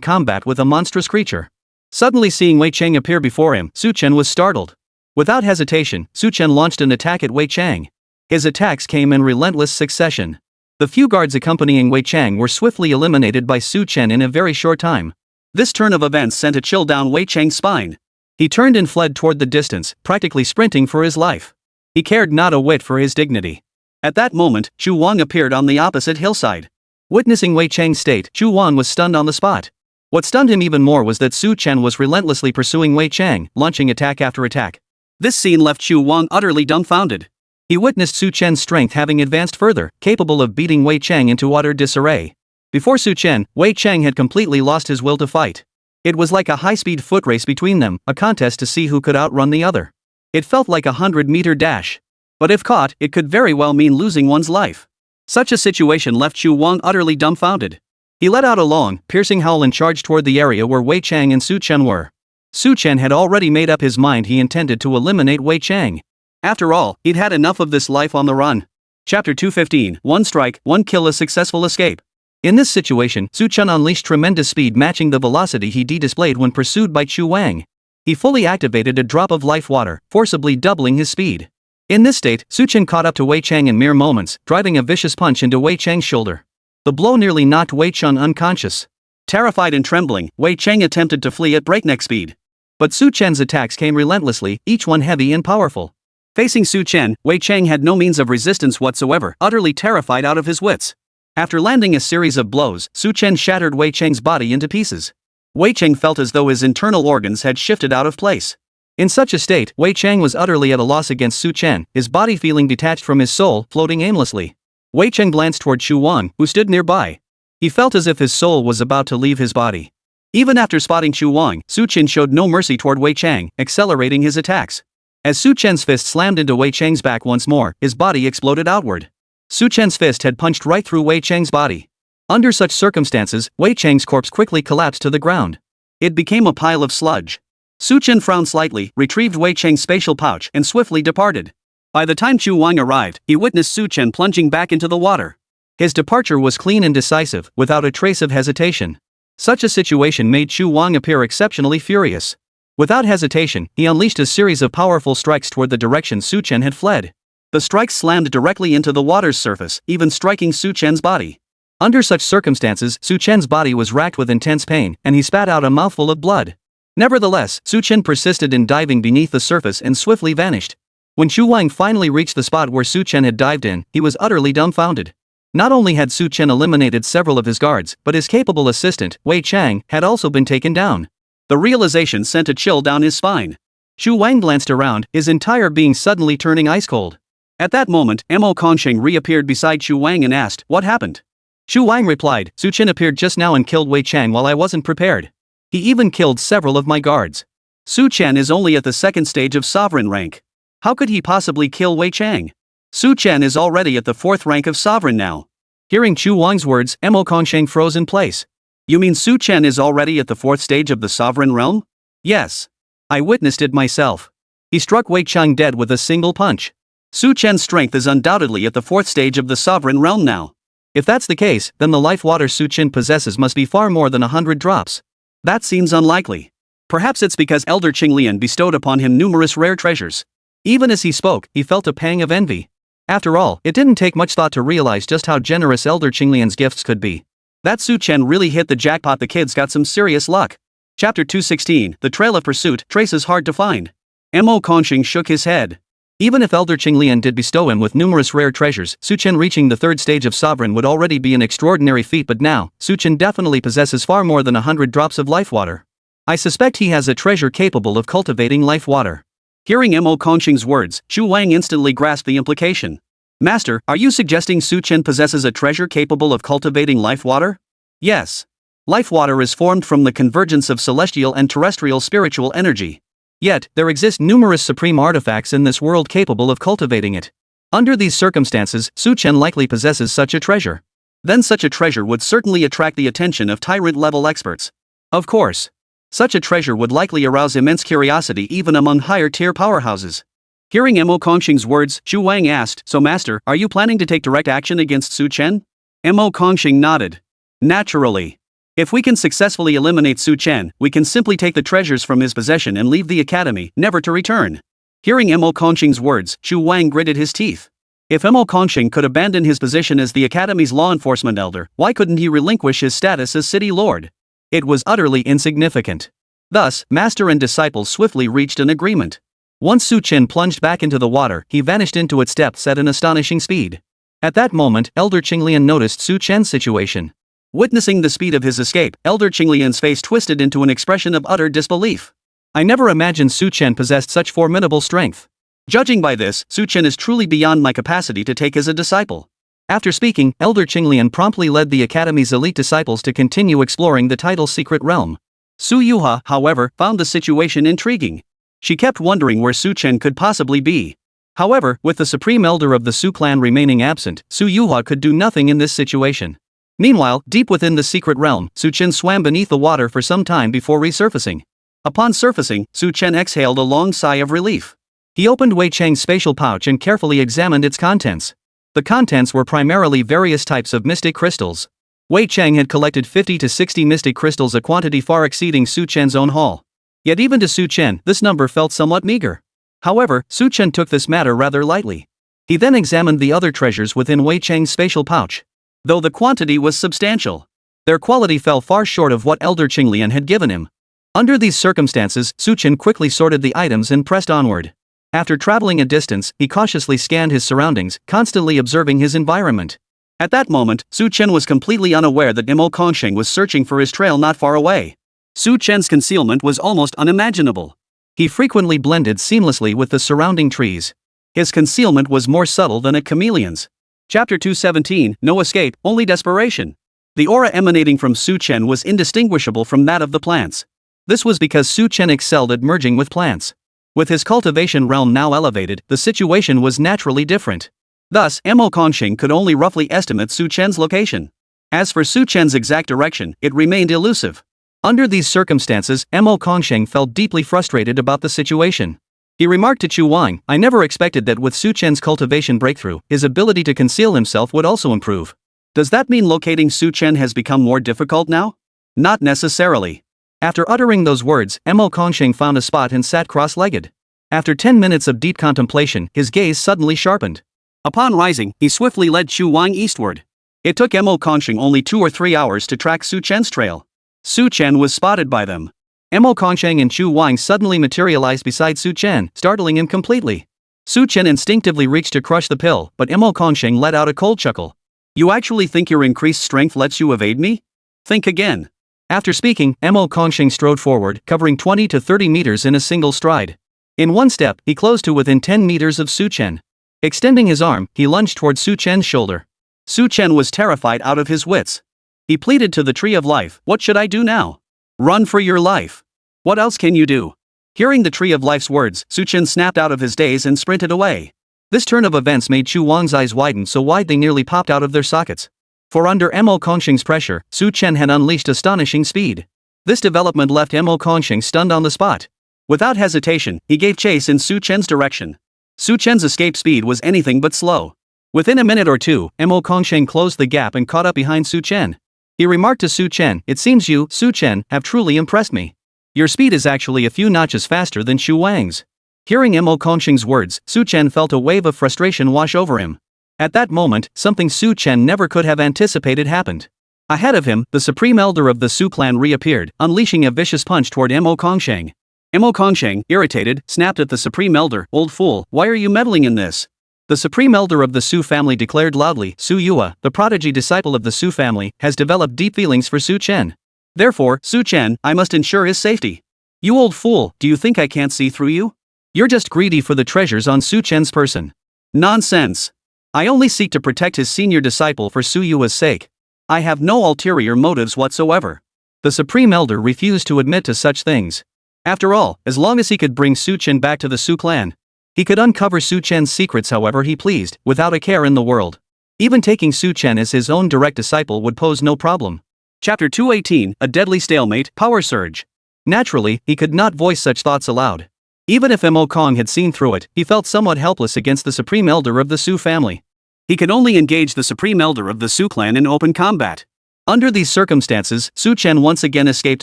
combat with a monstrous creature. Suddenly seeing Wei Cheng appear before him, Su Chen was startled. Without hesitation, Su Chen launched an attack at Wei Cheng. His attacks came in relentless succession. The few guards accompanying Wei Cheng were swiftly eliminated by Su Chen in a very short time. This turn of events sent a chill down Wei Cheng's spine. He turned and fled toward the distance, practically sprinting for his life. He cared not a whit for his dignity. At that moment, Chu Wang appeared on the opposite hillside. Witnessing Wei Cheng's state, Chu Wang was stunned on the spot. What stunned him even more was that Su Chen was relentlessly pursuing Wei Cheng, launching attack after attack. This scene left Chu Wang utterly dumbfounded. He witnessed Su Chen's strength having advanced further, capable of beating Wei Cheng into utter disarray. Before Su Chen, Wei Cheng had completely lost his will to fight. It was like a high-speed foot race between them, a contest to see who could outrun the other. It felt like a 100-meter dash. But if caught, it could very well mean losing one's life. Such a situation left Chu Wang utterly dumbfounded. He let out a long, piercing howl and charged toward the area where Wei Chang and Su Chen were. Su Chen had already made up his mind he intended to eliminate Wei Chang. After all, he'd had enough of this life on the run. Chapter 215, One strike, one kill, a successful escape. In this situation, Su Chen unleashed tremendous speed matching the velocity he displayed when pursued by Chu Wang. He fully activated a drop of life water, forcibly doubling his speed. In this state, Su Chen caught up to Wei Chang in mere moments, driving a vicious punch into Wei Chang's shoulder. The blow nearly knocked Wei Chang unconscious. Terrified and trembling, Wei Chang attempted to flee at breakneck speed. But Su Chen's attacks came relentlessly, each one heavy and powerful. Facing Su Chen, Wei Chang had no means of resistance whatsoever, utterly terrified out of his wits. After landing a series of blows, Su Chen shattered Wei Chang's body into pieces. Wei Chang felt as though his internal organs had shifted out of place. In such a state, Wei Chang was utterly at a loss against Su Chen, his body feeling detached from his soul, floating aimlessly. Wei Chang glanced toward Chu Wang, who stood nearby. He felt as if his soul was about to leave his body. Even after spotting Chu Wang, Su Chen showed no mercy toward Wei Chang, accelerating his attacks. As Su Chen's fist slammed into Wei Chang's back once more, his body exploded outward. Su Chen's fist had punched right through Wei Chang's body. Under such circumstances, Wei Chang's corpse quickly collapsed to the ground. It became a pile of sludge. Su Chen frowned slightly, retrieved Wei Chang's spatial pouch, and swiftly departed. By the time Chu Wang arrived, he witnessed Su Chen plunging back into the water. His departure was clean and decisive, without a trace of hesitation. Such a situation made Chu Wang appear exceptionally furious. Without hesitation, he unleashed a series of powerful strikes toward the direction Su Chen had fled. The strikes slammed directly into the water's surface, even striking Su Chen's body. Under such circumstances, Su Chen's body was racked with intense pain, and he spat out a mouthful of blood. Nevertheless, Su Chen persisted in diving beneath the surface and swiftly vanished. When Chu Wang finally reached the spot where Su Chen had dived in, he was utterly dumbfounded. Not only had Su Chen eliminated several of his guards, but his capable assistant, Wei Chang, had also been taken down. The realization sent a chill down his spine. Chu Wang glanced around, his entire being suddenly turning ice cold. At that moment, Mo Kongsheng reappeared beside Chu Wang and asked, "What happened?" Chu Wang replied, "Su Chen appeared just now and killed Wei Chang while I wasn't prepared. He even killed several of my guards. Su Chen is only at the second stage of sovereign rank. How could he possibly kill Wei Chang? Su Chen is already at the fourth rank of sovereign now." Hearing Chu Wang's words, Mo Kongsheng froze in place. "You mean Su Chen is already at the fourth stage of the sovereign realm?" "Yes. I witnessed it myself. He struck Wei Chang dead with a single punch. Su Chen's strength is undoubtedly at the fourth stage of the sovereign realm now. If that's the case, then the life water Su Chen possesses must be far more than 100 drops. That seems unlikely. Perhaps it's because Elder Qinglian bestowed upon him numerous rare treasures." Even as he spoke, he felt a pang of envy. After all, it didn't take much thought to realize just how generous Elder Qinglian's gifts could be. That Su Chen really hit the jackpot. The kid's got some serious luck. Chapter 216, The Trail of Pursuit, Traces Hard to Find. Mo Kongsheng shook his head. Even if Elder Qinglian did bestow him with numerous rare treasures, Su Chen reaching the third stage of sovereign would already be an extraordinary feat, but now, Su Chen definitely possesses far more than 100 drops of life water. I suspect he has a treasure capable of cultivating life water. Hearing Mo Kongsheng's words, Chu Wang instantly grasped the implication. "Master, are you suggesting Su Chen possesses a treasure capable of cultivating life water?" "Yes. Life water is formed from the convergence of celestial and terrestrial spiritual energy. Yet, there exist numerous supreme artifacts in this world capable of cultivating it. Under these circumstances, Su Chen likely possesses such a treasure. Then such a treasure would certainly attract the attention of tyrant-level experts. Of course. Such a treasure would likely arouse immense curiosity even among higher-tier powerhouses." Hearing Mo Kongsheng's words, Chu Wang asked, "So master, are you planning to take direct action against Su Chen?" Mo Kongsheng nodded. "Naturally. If we can successfully eliminate Su Chen, we can simply take the treasures from his possession and leave the academy, never to return." Hearing Mo Kongsheng's words, Chu Wang gritted his teeth. If Mo Kongsheng could abandon his position as the academy's law enforcement elder, why couldn't he relinquish his status as city lord? It was utterly insignificant. Thus, master and disciple swiftly reached an agreement. Once Su Chen plunged back into the water, he vanished into its depths at an astonishing speed. At that moment, Elder Qinglian noticed Su Chen's situation. Witnessing the speed of his escape, Elder Qinglian's face twisted into an expression of utter disbelief. "I never imagined Su Chen possessed such formidable strength. Judging by this, Su Chen is truly beyond my capacity to take as a disciple." After speaking, Elder Qinglian promptly led the academy's elite disciples to continue exploring the title's secret realm. Su Yuha, however, found the situation intriguing. She kept wondering where Su Chen could possibly be. However, with the supreme elder of the Su clan remaining absent, Su Yuhua could do nothing in this situation. Meanwhile, deep within the secret realm, Su Chen swam beneath the water for some time before resurfacing. Upon surfacing, Su Chen exhaled a long sigh of relief. He opened Wei Chang's spatial pouch and carefully examined its contents. The contents were primarily various types of mystic crystals. Wei Chang had collected 50 to 60 mystic crystals, a quantity far exceeding Su Chen's own haul. Yet even to Su Chen, this number felt somewhat meager. However, Su Chen took this matter rather lightly. He then examined the other treasures within Wei Chang's spatial pouch. Though the quantity was substantial, their quality fell far short of what Elder Qinglian had given him. Under these circumstances, Su Chen quickly sorted the items and pressed onward. After traveling a distance, he cautiously scanned his surroundings, constantly observing his environment. At that moment, Su Chen was completely unaware that Imo Kongsheng was searching for his trail not far away. Su Chen's concealment was almost unimaginable. He frequently blended seamlessly with the surrounding trees. His concealment was more subtle than a chameleon's. Chapter 217, No Escape, Only Desperation. The aura emanating from Su Chen was indistinguishable from that of the plants. This was because Su Chen excelled at merging with plants. With his cultivation realm now elevated, the situation was naturally different. Thus, Imo Kongsheng could only roughly estimate Su Chen's location. As for Su Chen's exact direction, it remained elusive. Under these circumstances, Imo Kongsheng felt deeply frustrated about the situation. He remarked to Chu Wang, "I never expected that with Su Chen's cultivation breakthrough, his ability to conceal himself would also improve. Does that mean locating Su Chen has become more difficult now?" Not necessarily. After uttering those words, Imo Kongsheng found a spot and sat cross-legged. After 10 minutes of deep contemplation, his gaze suddenly sharpened. Upon rising, he swiftly led Chu Wang eastward. It took Imo Kongsheng only 2 or 3 hours to track Su Chen's trail. Su Chen was spotted by them. Imo Kongsheng and Chu Wang suddenly materialized beside Su Chen, startling him completely. Su Chen instinctively reached to crush the pill, but Imo Kongsheng let out a cold chuckle. "You actually think your increased strength lets you evade me? Think again." After speaking, Imo Kongsheng strode forward, covering 20 to 30 meters in a single stride. In one step, he closed to within 10 meters of Su Chen. Extending his arm, he lunged toward Su Chen's shoulder. Su Chen was terrified out of his wits. He pleaded to the Tree of Life, "What should I do now?" "Run for your life. What else can you do?" Hearing the Tree of Life's words, Su Chen snapped out of his daze and sprinted away. This turn of events made Chu Wang's eyes widen so wide they nearly popped out of their sockets. For under Imo Kongsheng's pressure, Su Chen had unleashed astonishing speed. This development left Imo Kongsheng stunned on the spot. Without hesitation, he gave chase in Su Chen's direction. Su Chen's escape speed was anything but slow. Within a minute or two, Imo Kongsheng closed the gap and caught up behind Su Chen. He remarked to Su Chen, "It seems you, Su Chen, have truly impressed me. Your speed is actually a few notches faster than Chu Wang's." Hearing Imo Kongsheng's words, Su Chen felt a wave of frustration wash over him. At that moment, something Su Chen never could have anticipated happened. Ahead of him, the supreme elder of the Su clan reappeared, unleashing a vicious punch toward Imo Kongsheng. Imo Kongsheng, irritated, snapped at the supreme elder, "Old fool, why are you meddling in this?" The supreme elder of the Su family declared loudly, "Su Yua, the prodigy disciple of the Su family, has developed deep feelings for Su Chen. Therefore, Su Chen, I must ensure his safety." "You old fool, do you think I can't see through you? You're just greedy for the treasures on Su Chen's person." "Nonsense. I only seek to protect his senior disciple for Su Yua's sake. I have no ulterior motives whatsoever." The supreme elder refused to admit to such things. After all, as long as he could bring Su Chen back to the Su clan, he could uncover Su Chen's secrets however he pleased, without a care in the world. Even taking Su Chen as his own direct disciple would pose no problem. Chapter 218, A Deadly Stalemate, Power Surge. Naturally, he could not voice such thoughts aloud. Even if Imo Kong had seen through it, he felt somewhat helpless against the supreme elder of the Su family. He could only engage the supreme elder of the Su clan in open combat. Under these circumstances, Su Chen once again escaped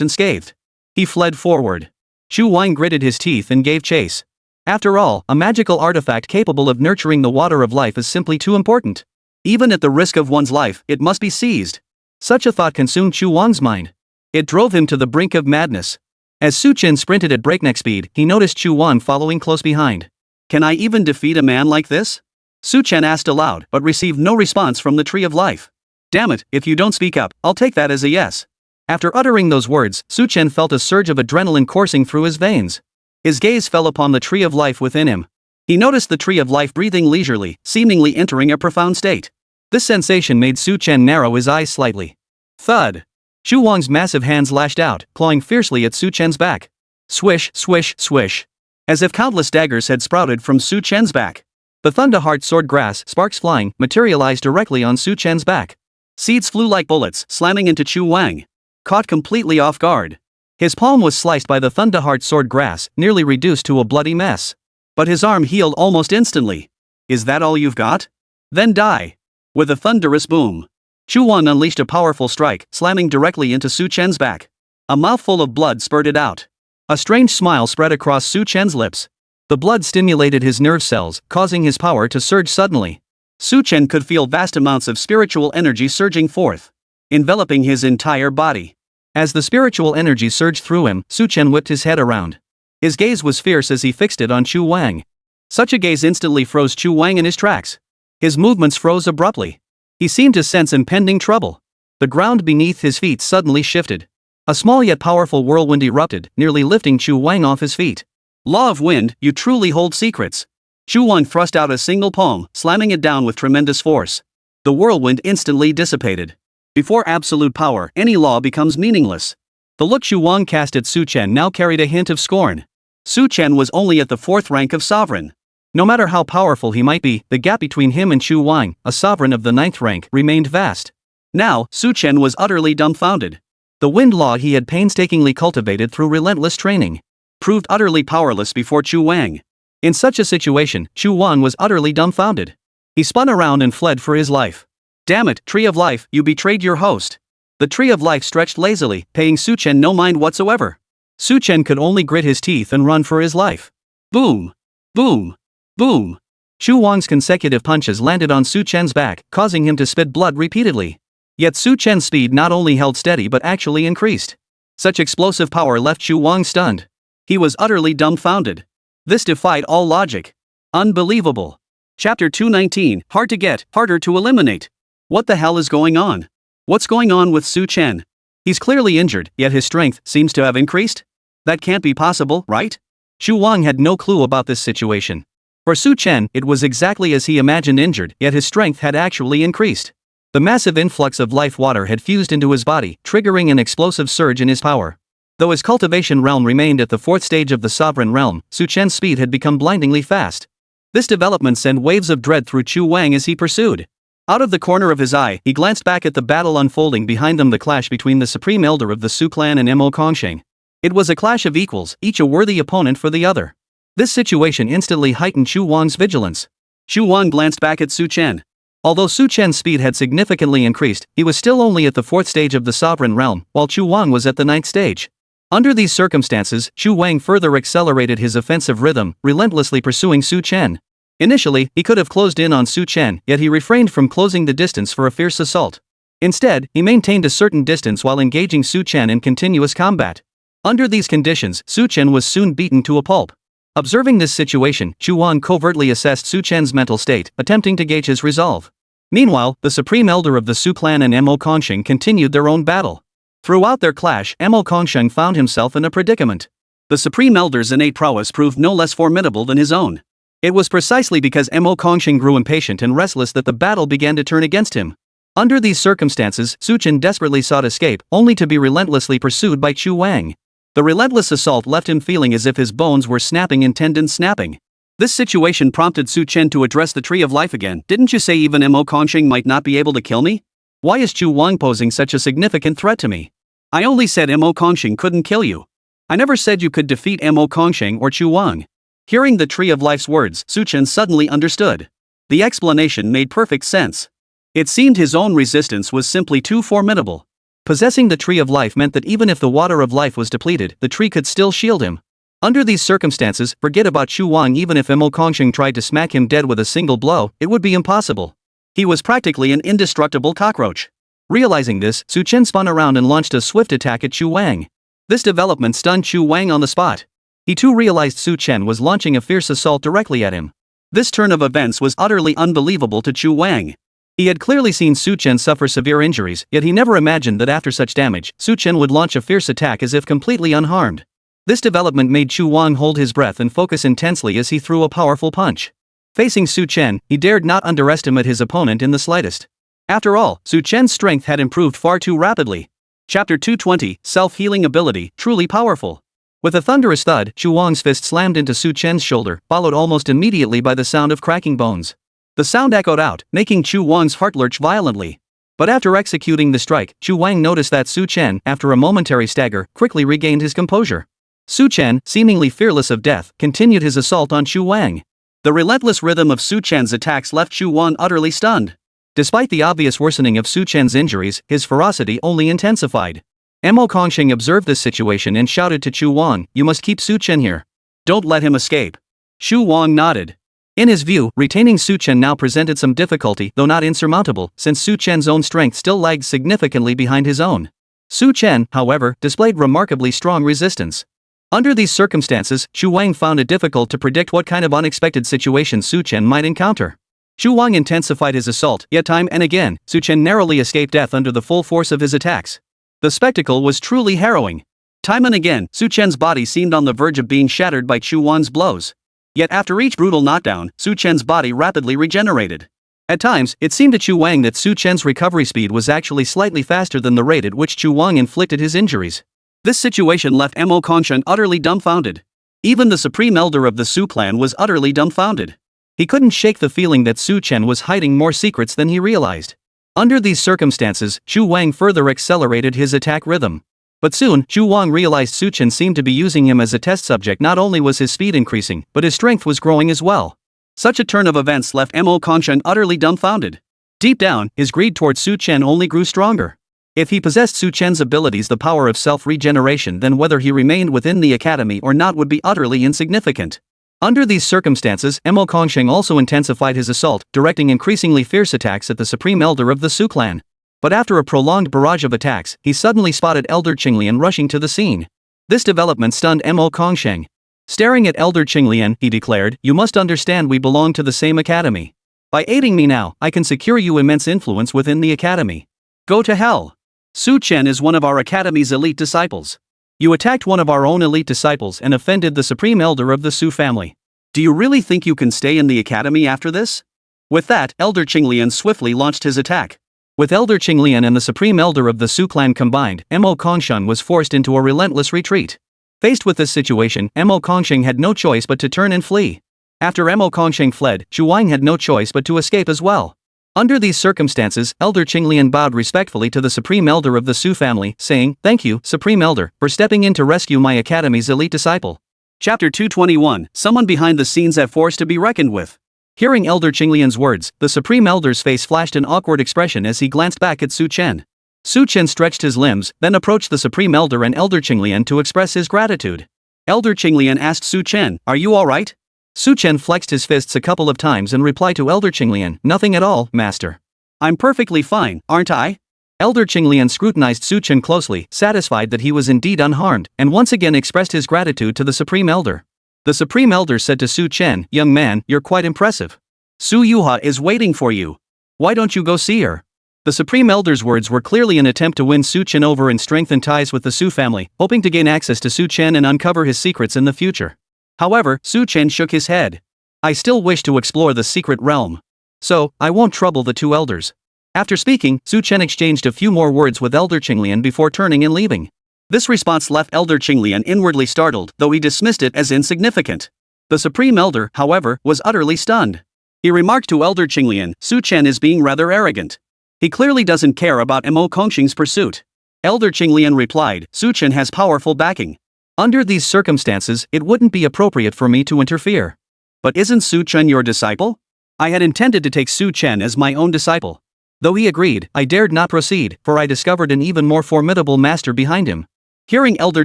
unscathed. He fled forward. Chu Wang gritted his teeth and gave chase. After all, a magical artifact capable of nurturing the water of life is simply too important. Even at the risk of one's life, it must be seized. Such a thought consumed Chu Wang's mind. It drove him to the brink of madness. As Su Chen sprinted at breakneck speed, he noticed Chu Wang following close behind. "Can I even defeat a man like this?" Su Chen asked aloud, but received no response from the Tree of Life. "Damn it, if you don't speak up, I'll take that as a yes." After uttering those words, Su Chen felt a surge of adrenaline coursing through his veins. His gaze fell upon the Tree of Life within him. He noticed the Tree of Life breathing leisurely, seemingly entering a profound state. This sensation made Su Chen narrow his eyes slightly. Thud! Chu Wang's massive hands lashed out, clawing fiercely at Su Chen's back. Swish, swish, swish. as if countless daggers had sprouted from Su Chen's back. The Thunderheart sword grass, sparks flying, materialized directly on Su Chen's back. Seeds flew like bullets, slamming into Chu Wang. Caught completely off guard. His palm was sliced by the Thunderheart sword grass, nearly reduced to a bloody mess. But his arm healed almost instantly. Is that all you've got? Then die. With a thunderous boom, Chu Wang unleashed a powerful strike, slamming directly into Su Chen's back. A mouthful of blood spurted out. A strange smile spread across Su Chen's lips. The blood stimulated his nerve cells, causing his power to surge suddenly. Su Chen could feel vast amounts of spiritual energy surging forth, enveloping his entire body. As the spiritual energy surged through him, Su Chen whipped his head around. His gaze was fierce as he fixed it on Chu Wang. Such a gaze instantly froze Chu Wang in his tracks. His movements froze abruptly. He seemed to sense impending trouble. The ground beneath his feet suddenly shifted. A small yet powerful whirlwind erupted, nearly lifting Chu Wang off his feet. Law of wind, you truly hold secrets. Chu Wang thrust out a single palm, slamming it down with tremendous force. The whirlwind instantly dissipated. Before absolute power, any law becomes meaningless. The look Chu Wang cast at Su Chen now carried a hint of scorn. Su Chen was only at the 4th rank of sovereign. No matter how powerful he might be, the gap between him and Chu Wang, a sovereign of the 9th rank, remained vast. Now, Su Chen was utterly dumbfounded. The wind law he had painstakingly cultivated through relentless training proved utterly powerless before Chu Wang. In such a situation, Chu Wang was utterly dumbfounded. He spun around and fled for his life. Damn it, Tree of Life, you betrayed your host. The Tree of Life stretched lazily, paying Su Chen no mind whatsoever. Su Chen could only grit his teeth and run for his life. Boom! Boom! Boom! Chu Wang's consecutive punches landed on Su Chen's back, causing him to spit blood repeatedly. Yet Su Chen's speed not only held steady but actually increased. Such explosive power left Chu Wang stunned. He was utterly dumbfounded. This defied all logic. Unbelievable. Chapter 219, hard to get, harder to eliminate. What the hell is going on? What's going on with Su Chen? He's clearly injured, yet his strength seems to have increased? That can't be possible, right? Chu Wang had no clue about this situation. For Su Chen, it was exactly as he imagined injured, yet his strength had actually increased. The massive influx of life water had fused into his body, triggering an explosive surge in his power. Though his cultivation realm remained at the 4th stage of the sovereign realm, Su Chen's speed had become blindingly fast. This development sent waves of dread through Chu Wang as he pursued. Out of the corner of his eye, he glanced back at the battle unfolding behind them, the clash between the supreme elder of the Su clan and Mo Kongsheng. It was a clash of equals, each a worthy opponent for the other. This situation instantly heightened Chu Wang's vigilance. Chu Wang glanced back at Su Chen. Although Su Chen's speed had significantly increased, he was still only at the 4th stage of the sovereign realm, while Chu Wang was at the 9th stage. Under these circumstances, Chu Wang further accelerated his offensive rhythm, relentlessly pursuing Su Chen. Initially, he could have closed in on Su Chen, yet he refrained from closing the distance for a fierce assault. Instead, he maintained a certain distance while engaging Su Chen in continuous combat. Under these conditions, Su Chen was soon beaten to a pulp. Observing this situation, Chu Wang covertly assessed Su Chen's mental state, attempting to gauge his resolve. Meanwhile, the supreme elder of the Su clan and Mo Kongsheng continued their own battle. Throughout their clash, Mo Kongsheng found himself in a predicament. The supreme elder's innate prowess proved no less formidable than his own. It was precisely because Mo Kongsheng grew impatient and restless that the battle began to turn against him. Under these circumstances, Su Chen desperately sought escape, only to be relentlessly pursued by Chu Wang. The relentless assault left him feeling as if his bones were snapping and tendons snapping. This situation prompted Su Chen to address the Tree of Life again. Didn't you say even Mo Kongsheng might not be able to kill me? Why is Chu Wang posing such a significant threat to me? I only said Mo Kongsheng couldn't kill you. I never said you could defeat Mo Kongsheng or Chu Wang. Hearing the Tree of Life's words, Su Chen suddenly understood. The explanation made perfect sense. It seemed his own resistance was simply too formidable. Possessing the Tree of Life meant that even if the water of life was depleted, the tree could still shield him. Under these circumstances, forget about Chu Wang. Even if Mo Kongsheng tried to smack him dead with a single blow, it would be impossible. He was practically an indestructible cockroach. Realizing this, Su Chen spun around and launched a swift attack at Chu Wang. This development stunned Chu Wang on the spot. He too realized Su Chen was launching a fierce assault directly at him. This turn of events was utterly unbelievable to Chu Wang. He had clearly seen Su Chen suffer severe injuries, yet he never imagined that after such damage, Su Chen would launch a fierce attack as if completely unharmed. This development made Chu Wang hold his breath and focus intensely as he threw a powerful punch. Facing Su Chen, he dared not underestimate his opponent in the slightest. After all, Su Chen's strength had improved far too rapidly. Chapter 220, Self-Healing Ability, Truly Powerful. With a thunderous thud, Chu Wang's fist slammed into Su Chen's shoulder, followed almost immediately by the sound of cracking bones. The sound echoed out, making Chu Wang's heart lurch violently. But after executing the strike, Chu Wang noticed that Su Chen, after a momentary stagger, quickly regained his composure. Su Chen, seemingly fearless of death, continued his assault on Chu Wang. The relentless rhythm of Su Chen's attacks left Chu Wang utterly stunned. Despite the obvious worsening of Su Chen's injuries, his ferocity only intensified. Mo Kongsheng observed this situation and shouted to Chu Wang, "You must keep Su Chen here. Don't let him escape." Chu Wang nodded. In his view, retaining Su Chen now presented some difficulty, though not insurmountable, since Su Chen's own strength still lagged significantly behind his own. Su Chen, however, displayed remarkably strong resistance. Under these circumstances, Chu Wang found it difficult to predict what kind of unexpected situation Su Chen might encounter. Chu Wang intensified his assault, yet time and again, Su Chen narrowly escaped death under the full force of his attacks. The spectacle was truly harrowing. Time and again, Su Chen's body seemed on the verge of being shattered by Chu Wang's blows. Yet after each brutal knockdown, Su Chen's body rapidly regenerated. At times, it seemed to Chu Wang that Su Chen's recovery speed was actually slightly faster than the rate at which Chu Wang inflicted his injuries. This situation left Mo Kongsheng utterly dumbfounded. Even the supreme elder of the Su clan was utterly dumbfounded. He couldn't shake the feeling that Su Chen was hiding more secrets than he realized. Under these circumstances, Chu Wang further accelerated his attack rhythm. But soon, Chu Wang realized Su Chen seemed to be using him as a test subject. Not only was his speed increasing, but his strength was growing as well. Such a turn of events left Mo Kongsheng utterly dumbfounded. Deep down, his greed towards Su Chen only grew stronger. If he possessed Su Chen's abilities, the power of self-regeneration, then whether he remained within the academy or not would be utterly insignificant. Under these circumstances, Mo Kongsheng also intensified his assault, directing increasingly fierce attacks at the supreme elder of the Su clan. But after a prolonged barrage of attacks, he suddenly spotted Elder Qinglian rushing to the scene. This development stunned Mo Kongsheng. Staring at Elder Qinglian, he declared, "You must understand we belong to the same academy. By aiding me now, I can secure you immense influence within the academy." "Go to hell. Su Chen is one of our academy's elite disciples. You attacked one of our own elite disciples and offended the supreme elder of the Su family. Do you really think you can stay in the academy after this?" With that, Elder Qinglian swiftly launched his attack. With Elder Qinglian and the supreme elder of the Su clan combined, Mo Kongsheng was forced into a relentless retreat. Faced with this situation, Mo Kongsheng had no choice but to turn and flee. After Mo Kongsheng fled, Chu Wang had no choice but to escape as well. Under these circumstances, Elder Qinglian bowed respectfully to the supreme elder of the Su family, saying, "Thank you, supreme elder, for stepping in to rescue my academy's elite disciple." Chapter 221, Someone behind the scenes a force to be reckoned with. Hearing Elder Qinglian's words, the supreme elder's face flashed an awkward expression as he glanced back at Su Chen. Su Chen stretched his limbs, then approached the supreme elder and Elder Qinglian to express his gratitude. Elder Qinglian asked Su Chen, "Are you alright?" Su Chen flexed his fists a couple of times and replied to Elder Qinglian, "Nothing at all, master. I'm perfectly fine, aren't I?" Elder Qinglian scrutinized Su Chen closely, satisfied that he was indeed unharmed, and once again expressed his gratitude to the supreme elder. The supreme elder said to Su Chen, "Young man, you're quite impressive. Su Yuha is waiting for you. Why don't you go see her?" The supreme elder's words were clearly an attempt to win Su Chen over and strengthen ties with the Su family, hoping to gain access to Su Chen and uncover his secrets in the future. However, Su Chen shook his head. "I still wish to explore the secret realm. So, I won't trouble the two elders." After speaking, Su Chen exchanged a few more words with Elder Qinglian before turning and leaving. This response left Elder Qinglian inwardly startled, though he dismissed it as insignificant. The supreme elder, however, was utterly stunned. He remarked to Elder Qinglian, "Su Chen is being rather arrogant. He clearly doesn't care about Mo Kongsheng's pursuit." Elder Qinglian replied, "Su Chen has powerful backing. Under these circumstances, it wouldn't be appropriate for me to interfere." "But isn't Su Chen your disciple?" "I had intended to take Su Chen as my own disciple." Though he agreed, I dared not proceed, for I discovered an even more formidable master behind him. Hearing Elder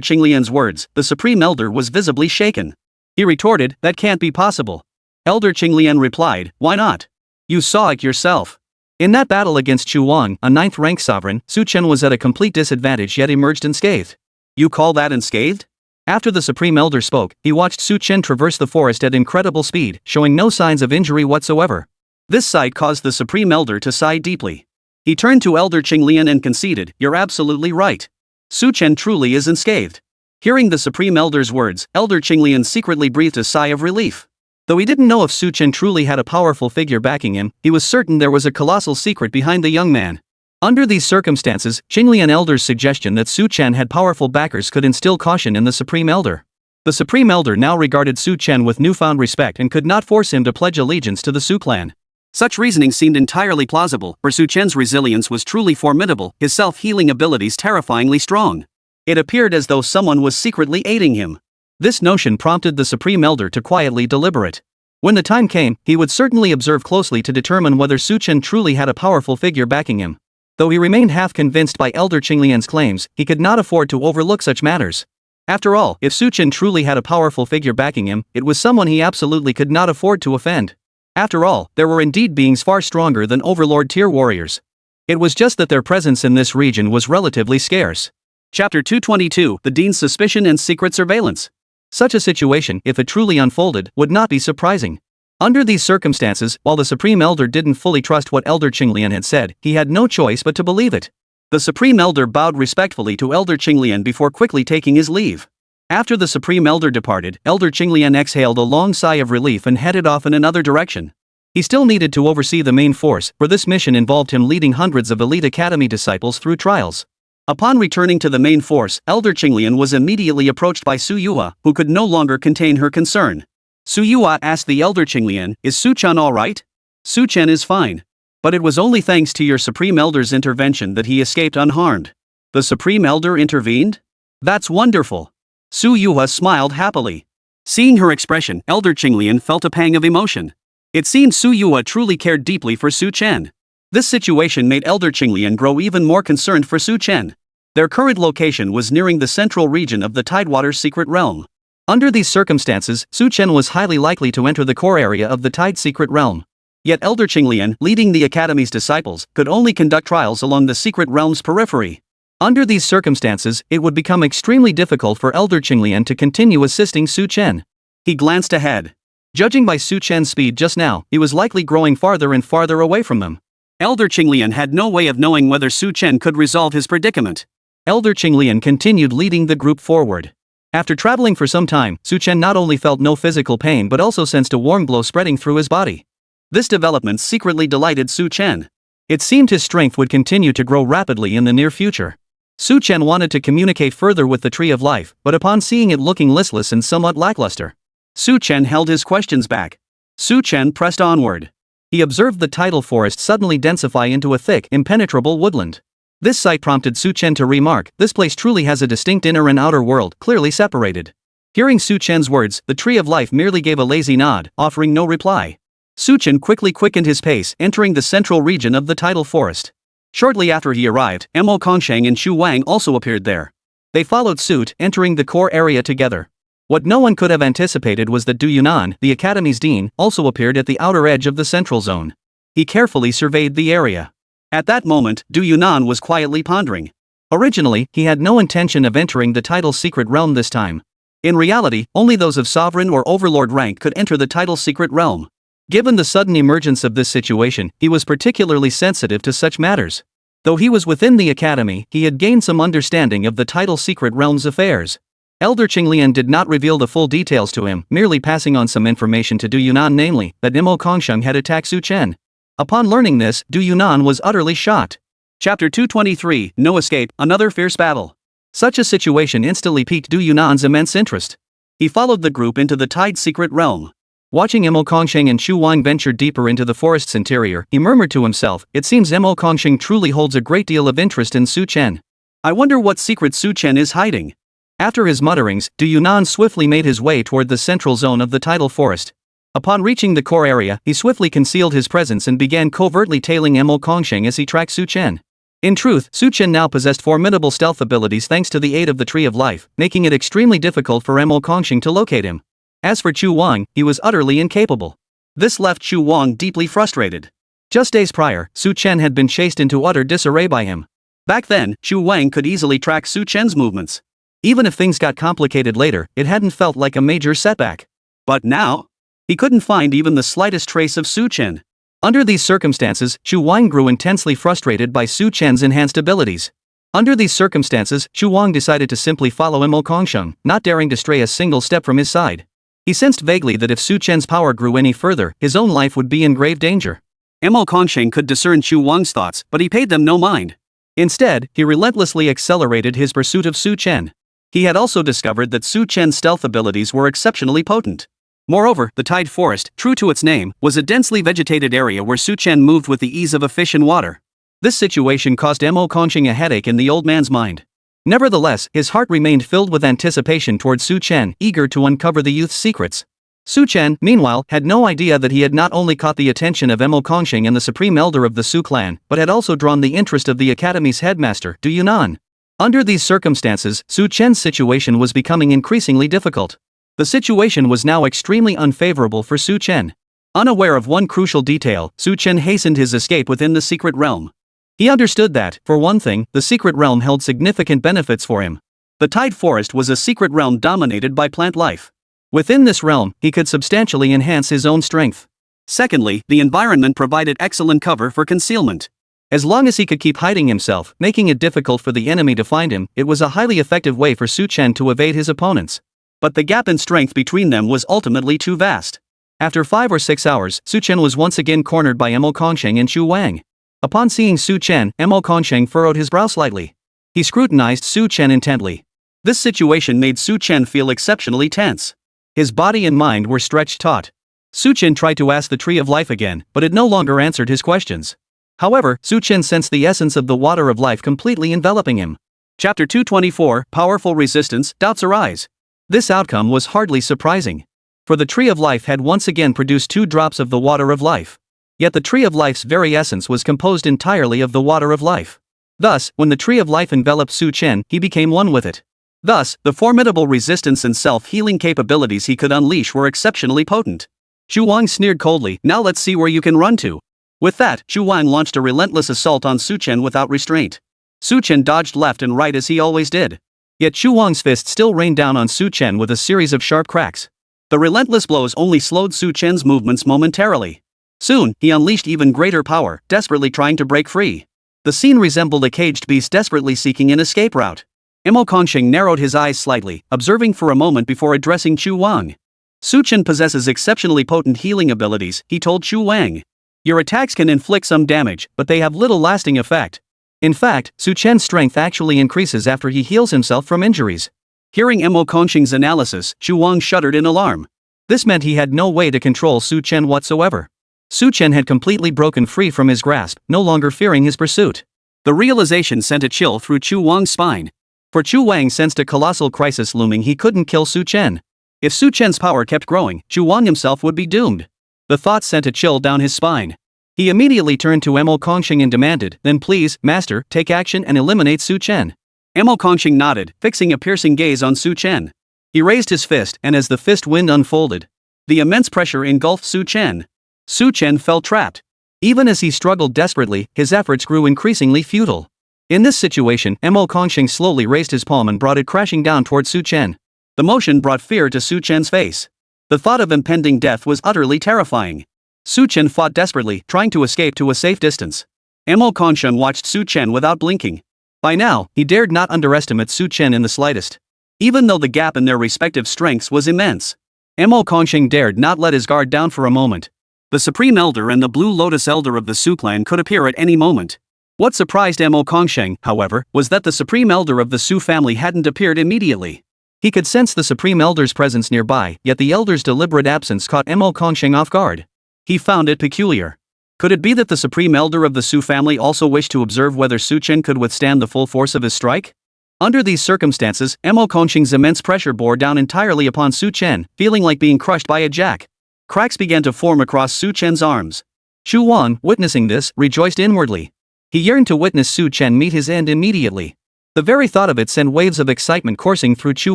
Qinglian's words, the supreme elder was visibly shaken. He retorted, "That can't be possible." Elder Qinglian replied, "Why not? You saw it yourself. In that battle against Chu Wang, a 9th-rank sovereign, Su Chen was at a complete disadvantage yet emerged unscathed." "You call that unscathed?" After the supreme elder spoke, he watched Su Chen traverse the forest at incredible speed, showing no signs of injury whatsoever. This sight caused the supreme elder to sigh deeply. He turned to Elder Qinglian and conceded, "You're absolutely right. Su Chen truly is unscathed." Hearing the supreme elder's words, Elder Qinglian secretly breathed a sigh of relief. Though he didn't know if Su Chen truly had a powerful figure backing him, he was certain there was a colossal secret behind the young man. Under these circumstances, Qinglian elder's suggestion that Su Chen had powerful backers could instill caution in the supreme elder. The Supreme Elder now regarded Su Chen with newfound respect and could not force him to pledge allegiance to the Su clan. Such reasoning seemed entirely plausible, for Su Chen's resilience was truly formidable, his self-healing abilities terrifyingly strong. It appeared as though someone was secretly aiding him. This notion prompted the Supreme Elder to quietly deliberate. When the time came, he would certainly observe closely to determine whether Su Chen truly had a powerful figure backing him. Though he remained half convinced by Elder Qinglian's claims, he could not afford to overlook such matters. After all, if Su Chen truly had a powerful figure backing him, it was someone he absolutely could not afford to offend. After all, there were indeed beings far stronger than Overlord-tier warriors. It was just that their presence in this region was relatively scarce. Chapter 222, The Dean's Suspicion and Secret Surveillance. Such a situation, if it truly unfolded, would not be surprising. Under these circumstances, while the Supreme Elder didn't fully trust what Elder Qinglian had said, he had no choice but to believe it. The Supreme Elder bowed respectfully to Elder Qinglian before quickly taking his leave. After the Supreme Elder departed, Elder Qinglian exhaled a long sigh of relief and headed off in another direction. He still needed to oversee the main force, for this mission involved him leading hundreds of elite academy disciples through trials. Upon returning to the main force, Elder Qinglian was immediately approached by Su Yua, who could no longer contain her concern. Su Yua asked the Elder Qinglian, "Is Su Chen alright?" "Su Chen is fine. But it was only thanks to your Supreme Elder's intervention that he escaped unharmed." "The Supreme Elder intervened? That's wonderful." Su Yua smiled happily. Seeing her expression, Elder Qinglian felt a pang of emotion. It seemed Su Yua truly cared deeply for Su Chen. This situation made Elder Qinglian grow even more concerned for Su Chen. Their current location was nearing the central region of the Tidewater's secret realm. Under these circumstances, Su Chen was highly likely to enter the core area of the Tide secret realm. Yet Elder Qinglian, leading the Academy's disciples, could only conduct trials along the secret realm's periphery. Under these circumstances, it would become extremely difficult for Elder Qinglian to continue assisting Su Chen. He glanced ahead. Judging by Su Chen's speed just now, he was likely growing farther and farther away from them. Elder Qinglian had no way of knowing whether Su Chen could resolve his predicament. Elder Qinglian continued leading the group forward. After traveling for some time, Su Chen not only felt no physical pain but also sensed a warm glow spreading through his body. This development secretly delighted Su Chen. It seemed his strength would continue to grow rapidly in the near future. Su Chen wanted to communicate further with the Tree of Life, but upon seeing it looking listless and somewhat lackluster, Su Chen held his questions back. Su Chen pressed onward. He observed the tidal forest suddenly densify into a thick, impenetrable woodland. This sight prompted Su Chen to remark, "This place truly has a distinct inner and outer world, clearly separated." Hearing Su Chen's words, the Tree of Life merely gave a lazy nod, offering no reply. Su Chen quickly quickened his pace, entering the central region of the tidal forest. Shortly after he arrived, Mo Kongsheng and Xu Wang also appeared there. They followed suit, entering the core area together. What no one could have anticipated was that Du Yunnan, the Academy's dean, also appeared at the outer edge of the central zone. He carefully surveyed the area. At that moment, Du Yunnan was quietly pondering. Originally, he had no intention of entering the title's secret realm this time. In reality, only those of sovereign or overlord rank could enter the title's secret realm. Given the sudden emergence of this situation, he was particularly sensitive to such matters. Though he was within the academy, he had gained some understanding of the title's secret realm's affairs. Elder Qinglian did not reveal the full details to him, merely passing on some information to Du Yunnan, namely, that Mo Kongsheng had attacked Su Chen. Upon learning this, Du Yunnan was utterly shocked. Chapter 223, No Escape, Another Fierce Battle. Such a situation instantly piqued Du Yunnan's immense interest. He followed the group into the Tide secret realm. Watching Mo Kongsheng and Xu Wang venture deeper into the forest's interior, he murmured to himself, "It seems Mo Kongsheng truly holds a great deal of interest in Su Chen. I wonder what secret Su Chen is hiding." After his mutterings, Du Yunnan swiftly made his way toward the central zone of the tidal forest. Upon reaching the core area, he swiftly concealed his presence and began covertly tailing Mo Kongsheng as he tracked Su Chen. In truth, Su Chen now possessed formidable stealth abilities thanks to the aid of the Tree of Life, making it extremely difficult for Mo Kongsheng to locate him. As for Xu Wang, he was utterly incapable. This left Xu Wang deeply frustrated. Just days prior, Su Chen had been chased into utter disarray by him. Back then, Xu Wang could easily track Su Chen's movements. Even if things got complicated later, it hadn't felt like a major setback. But now, he couldn't find even the slightest trace of Su Chen. Under these circumstances, Xu Wang grew intensely frustrated by Su Chen's enhanced abilities. Under these circumstances, Xu Wang decided to simply follow Mo Kongsheng, not daring to stray a single step from his side. He sensed vaguely that if Su Chen's power grew any further, his own life would be in grave danger. Mo Kongsheng could discern Xu Wang's thoughts, but he paid them no mind. Instead, he relentlessly accelerated his pursuit of Su Chen. He had also discovered that Su Chen's stealth abilities were exceptionally potent. Moreover, the Tide Forest, true to its name, was a densely vegetated area where Su Chen moved with the ease of a fish in water. This situation caused Mo Kongqing a headache in the old man's mind. Nevertheless, his heart remained filled with anticipation toward Su Chen, eager to uncover the youth's secrets. Su Chen, meanwhile, had no idea that he had not only caught the attention of Mo Kongqing and the supreme elder of the Su clan, but had also drawn the interest of the academy's headmaster, Du Yunnan. Under these circumstances, Su Chen's situation was becoming increasingly difficult. The situation was now extremely unfavorable for Su Chen. Unaware of one crucial detail, Su Chen hastened his escape within the secret realm. He understood that, for one thing, the secret realm held significant benefits for him. The Tide Forest was a secret realm dominated by plant life. Within this realm, he could substantially enhance his own strength. Secondly, the environment provided excellent cover for concealment. As long as he could keep hiding himself, making it difficult for the enemy to find him, it was a highly effective way for Su Chen to evade his opponents. But the gap in strength between them was ultimately too vast. After 5 or 6 hours, Su Chen was once again cornered by Mo Kongqing and Chu Wang. Upon seeing Su Chen, Mo Kongqing furrowed his brow slightly. He scrutinized Su Chen intently. This situation made Su Chen feel exceptionally tense. His body and mind were stretched taut. Su Chen tried to ask the Tree of Life again, but it no longer answered his questions. However, Su Chen sensed the essence of the water of life completely enveloping him. Chapter 224, Powerful Resistance, Doubts Arise. This outcome was hardly surprising. For the Tree of Life had once again produced 2 drops of the water of life. Yet the Tree of Life's very essence was composed entirely of the water of life. Thus, when the Tree of Life enveloped Su Chen, he became one with it. Thus, the formidable resistance and self-healing capabilities he could unleash were exceptionally potent. Chu Wang sneered coldly, "Now let's see where you can run to." With that, Chu Wang launched a relentless assault on Su Chen without restraint. Su Chen dodged left and right as he always did. Yet Chu Wang's fist still rained down on Su Chen with a series of sharp cracks. The relentless blows only slowed Su Chen's movements momentarily. Soon, he unleashed even greater power, desperately trying to break free. The scene resembled a caged beast desperately seeking an escape route. Mo Kongqing narrowed his eyes slightly, observing for a moment before addressing Chu Wang. Su Chen possesses exceptionally potent healing abilities, he told Chu Wang. Your attacks can inflict some damage, but they have little lasting effect. In fact, Su Chen's strength actually increases after he heals himself from injuries. Hearing Mo Kongqing's analysis, Chu Wang shuddered in alarm. This meant he had no way to control Su Chen whatsoever. Su Chen had completely broken free from his grasp, no longer fearing his pursuit. The realization sent a chill through Chu Wang's spine. For Chu Wang sensed a colossal crisis looming. He couldn't kill Su Chen. If Su Chen's power kept growing, Chu Wang himself would be doomed. The thought sent a chill down his spine. He immediately turned to Mo Kongqing and demanded, "Then please, master, take action and eliminate Su Chen." Mo Kongqing nodded, fixing a piercing gaze on Su Chen. He raised his fist, and as the fist wind unfolded, the immense pressure engulfed Su Chen. Su Chen felt trapped. Even as he struggled desperately, his efforts grew increasingly futile. In this situation, Mo Kongqing slowly raised his palm and brought it crashing down toward Su Chen. The motion brought fear to Su Chen's face. The thought of impending death was utterly terrifying. Su Chen fought desperately, trying to escape to a safe distance. Mo Kongqing watched Su Chen without blinking. By now, he dared not underestimate Su Chen in the slightest. Even though the gap in their respective strengths was immense, Mo Kongqing dared not let his guard down for a moment. The Supreme Elder and the Blue Lotus Elder of the Su clan could appear at any moment. What surprised Mo Kongqing, however, was that the Supreme Elder of the Su family hadn't appeared immediately. He could sense the Supreme Elder's presence nearby, yet the Elder's deliberate absence caught Mo Kongqing off guard. He found it peculiar. Could it be that the Supreme Elder of the Su family also wished to observe whether Su Chen could withstand the full force of his strike? Under these circumstances, Mo Kongqing's immense pressure bore down entirely upon Su Chen, feeling like being crushed by a jack. Cracks began to form across Su Chen's arms. Chu Wang, witnessing this, rejoiced inwardly. He yearned to witness Su Chen meet his end immediately. The very thought of it sent waves of excitement coursing through Chu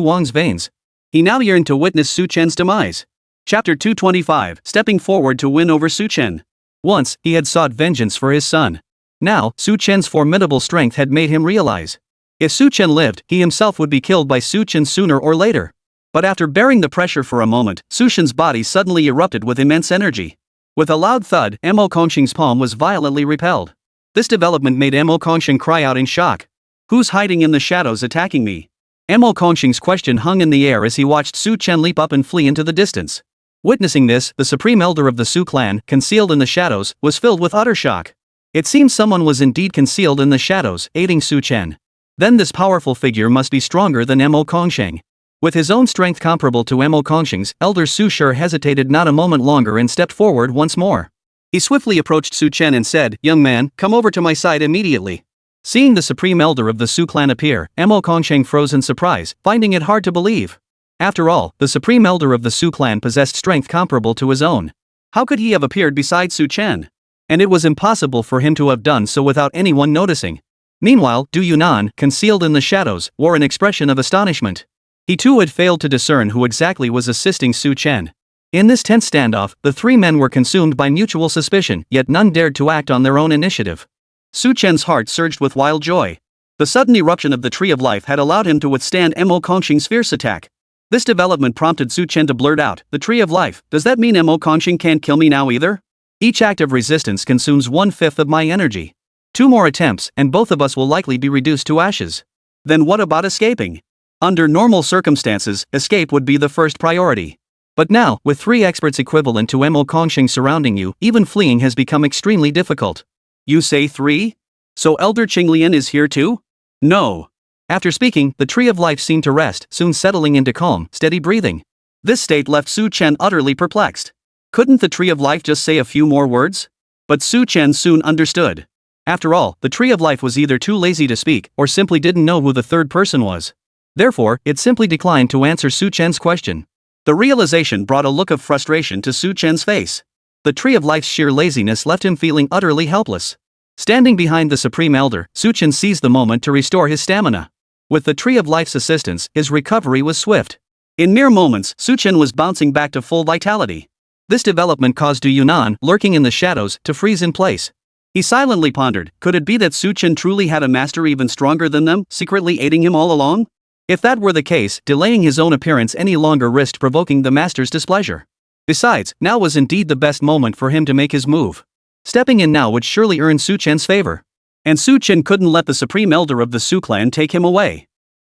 Wang's veins. He now yearned to witness Su Chen's demise. Chapter 225, Stepping Forward to Win Over Su Chen. Once, he had sought vengeance for his son. Now, Su Chen's formidable strength had made him realize. If Su Chen lived, he himself would be killed by Su Chen sooner or later. But after bearing the pressure for a moment, Su Chen's body suddenly erupted with immense energy. With a loud thud, Mo Kongqing's palm was violently repelled. This development made Mo Kongqing cry out in shock. "Who's hiding in the shadows attacking me?" Mo Kongqing's question hung in the air as he watched Su Chen leap up and flee into the distance. Witnessing this, the Supreme Elder of the Su clan, concealed in the shadows, was filled with utter shock. It seemed someone was indeed concealed in the shadows, aiding Su Chen. Then this powerful figure must be stronger than Mo Kongsheng. With his own strength comparable to Mo Kongsheng's, Elder Su Shi hesitated not a moment longer and stepped forward once more. He swiftly approached Su Chen and said, "Young man, come over to my side immediately." Seeing the supreme elder of the Su clan appear, Mo Kongsheng froze in surprise, finding it hard to believe. After all, the supreme elder of the Su clan possessed strength comparable to his own. How could he have appeared beside Su Chen? And it was impossible for him to have done so without anyone noticing. Meanwhile, Du Yunan, concealed in the shadows, wore an expression of astonishment. He too had failed to discern who exactly was assisting Su Chen. In this tense standoff, the three men were consumed by mutual suspicion, yet none dared to act on their own initiative. Su Chen's heart surged with wild joy. The sudden eruption of the Tree of Life had allowed him to withstand Mo Kongsheng's fierce attack. This development prompted Su Chen to blurt out, "The Tree of Life, does that mean Mo Kongsheng can't kill me now either? Each act of resistance consumes 1/5 of my energy. 2 more attempts, and both of us will likely be reduced to ashes. Then what about escaping? Under normal circumstances, escape would be the first priority. But now, with 3 experts equivalent to Mo Kongsheng surrounding you, even fleeing has become extremely difficult." "You say 3? So Elder Qinglian is here too?" "No." After speaking, the Tree of Life seemed to rest, soon settling into calm, steady breathing. This state left Su Chen utterly perplexed. Couldn't the Tree of Life just say a few more words? But Su Chen soon understood. After all, the Tree of Life was either too lazy to speak, or simply didn't know who the third person was. Therefore, it simply declined to answer Su Chen's question. The realization brought a look of frustration to Su Chen's face. The Tree of Life's sheer laziness left him feeling utterly helpless. Standing behind the Supreme Elder, Su Chen seized the moment to restore his stamina. With the Tree of Life's assistance, his recovery was swift. In mere moments, Su Chen was bouncing back to full vitality. This development caused Du Yunan, lurking in the shadows, to freeze in place. He silently pondered, could it be that Su Chen truly had a master even stronger than them, secretly aiding him all along? If that were the case, delaying his own appearance any longer risked provoking the master's displeasure. Besides, now was indeed the best moment for him to make his move. Stepping in now would surely earn Su Chen's favor. And Su Chen couldn't let the Supreme Elder of the Su clan take him away.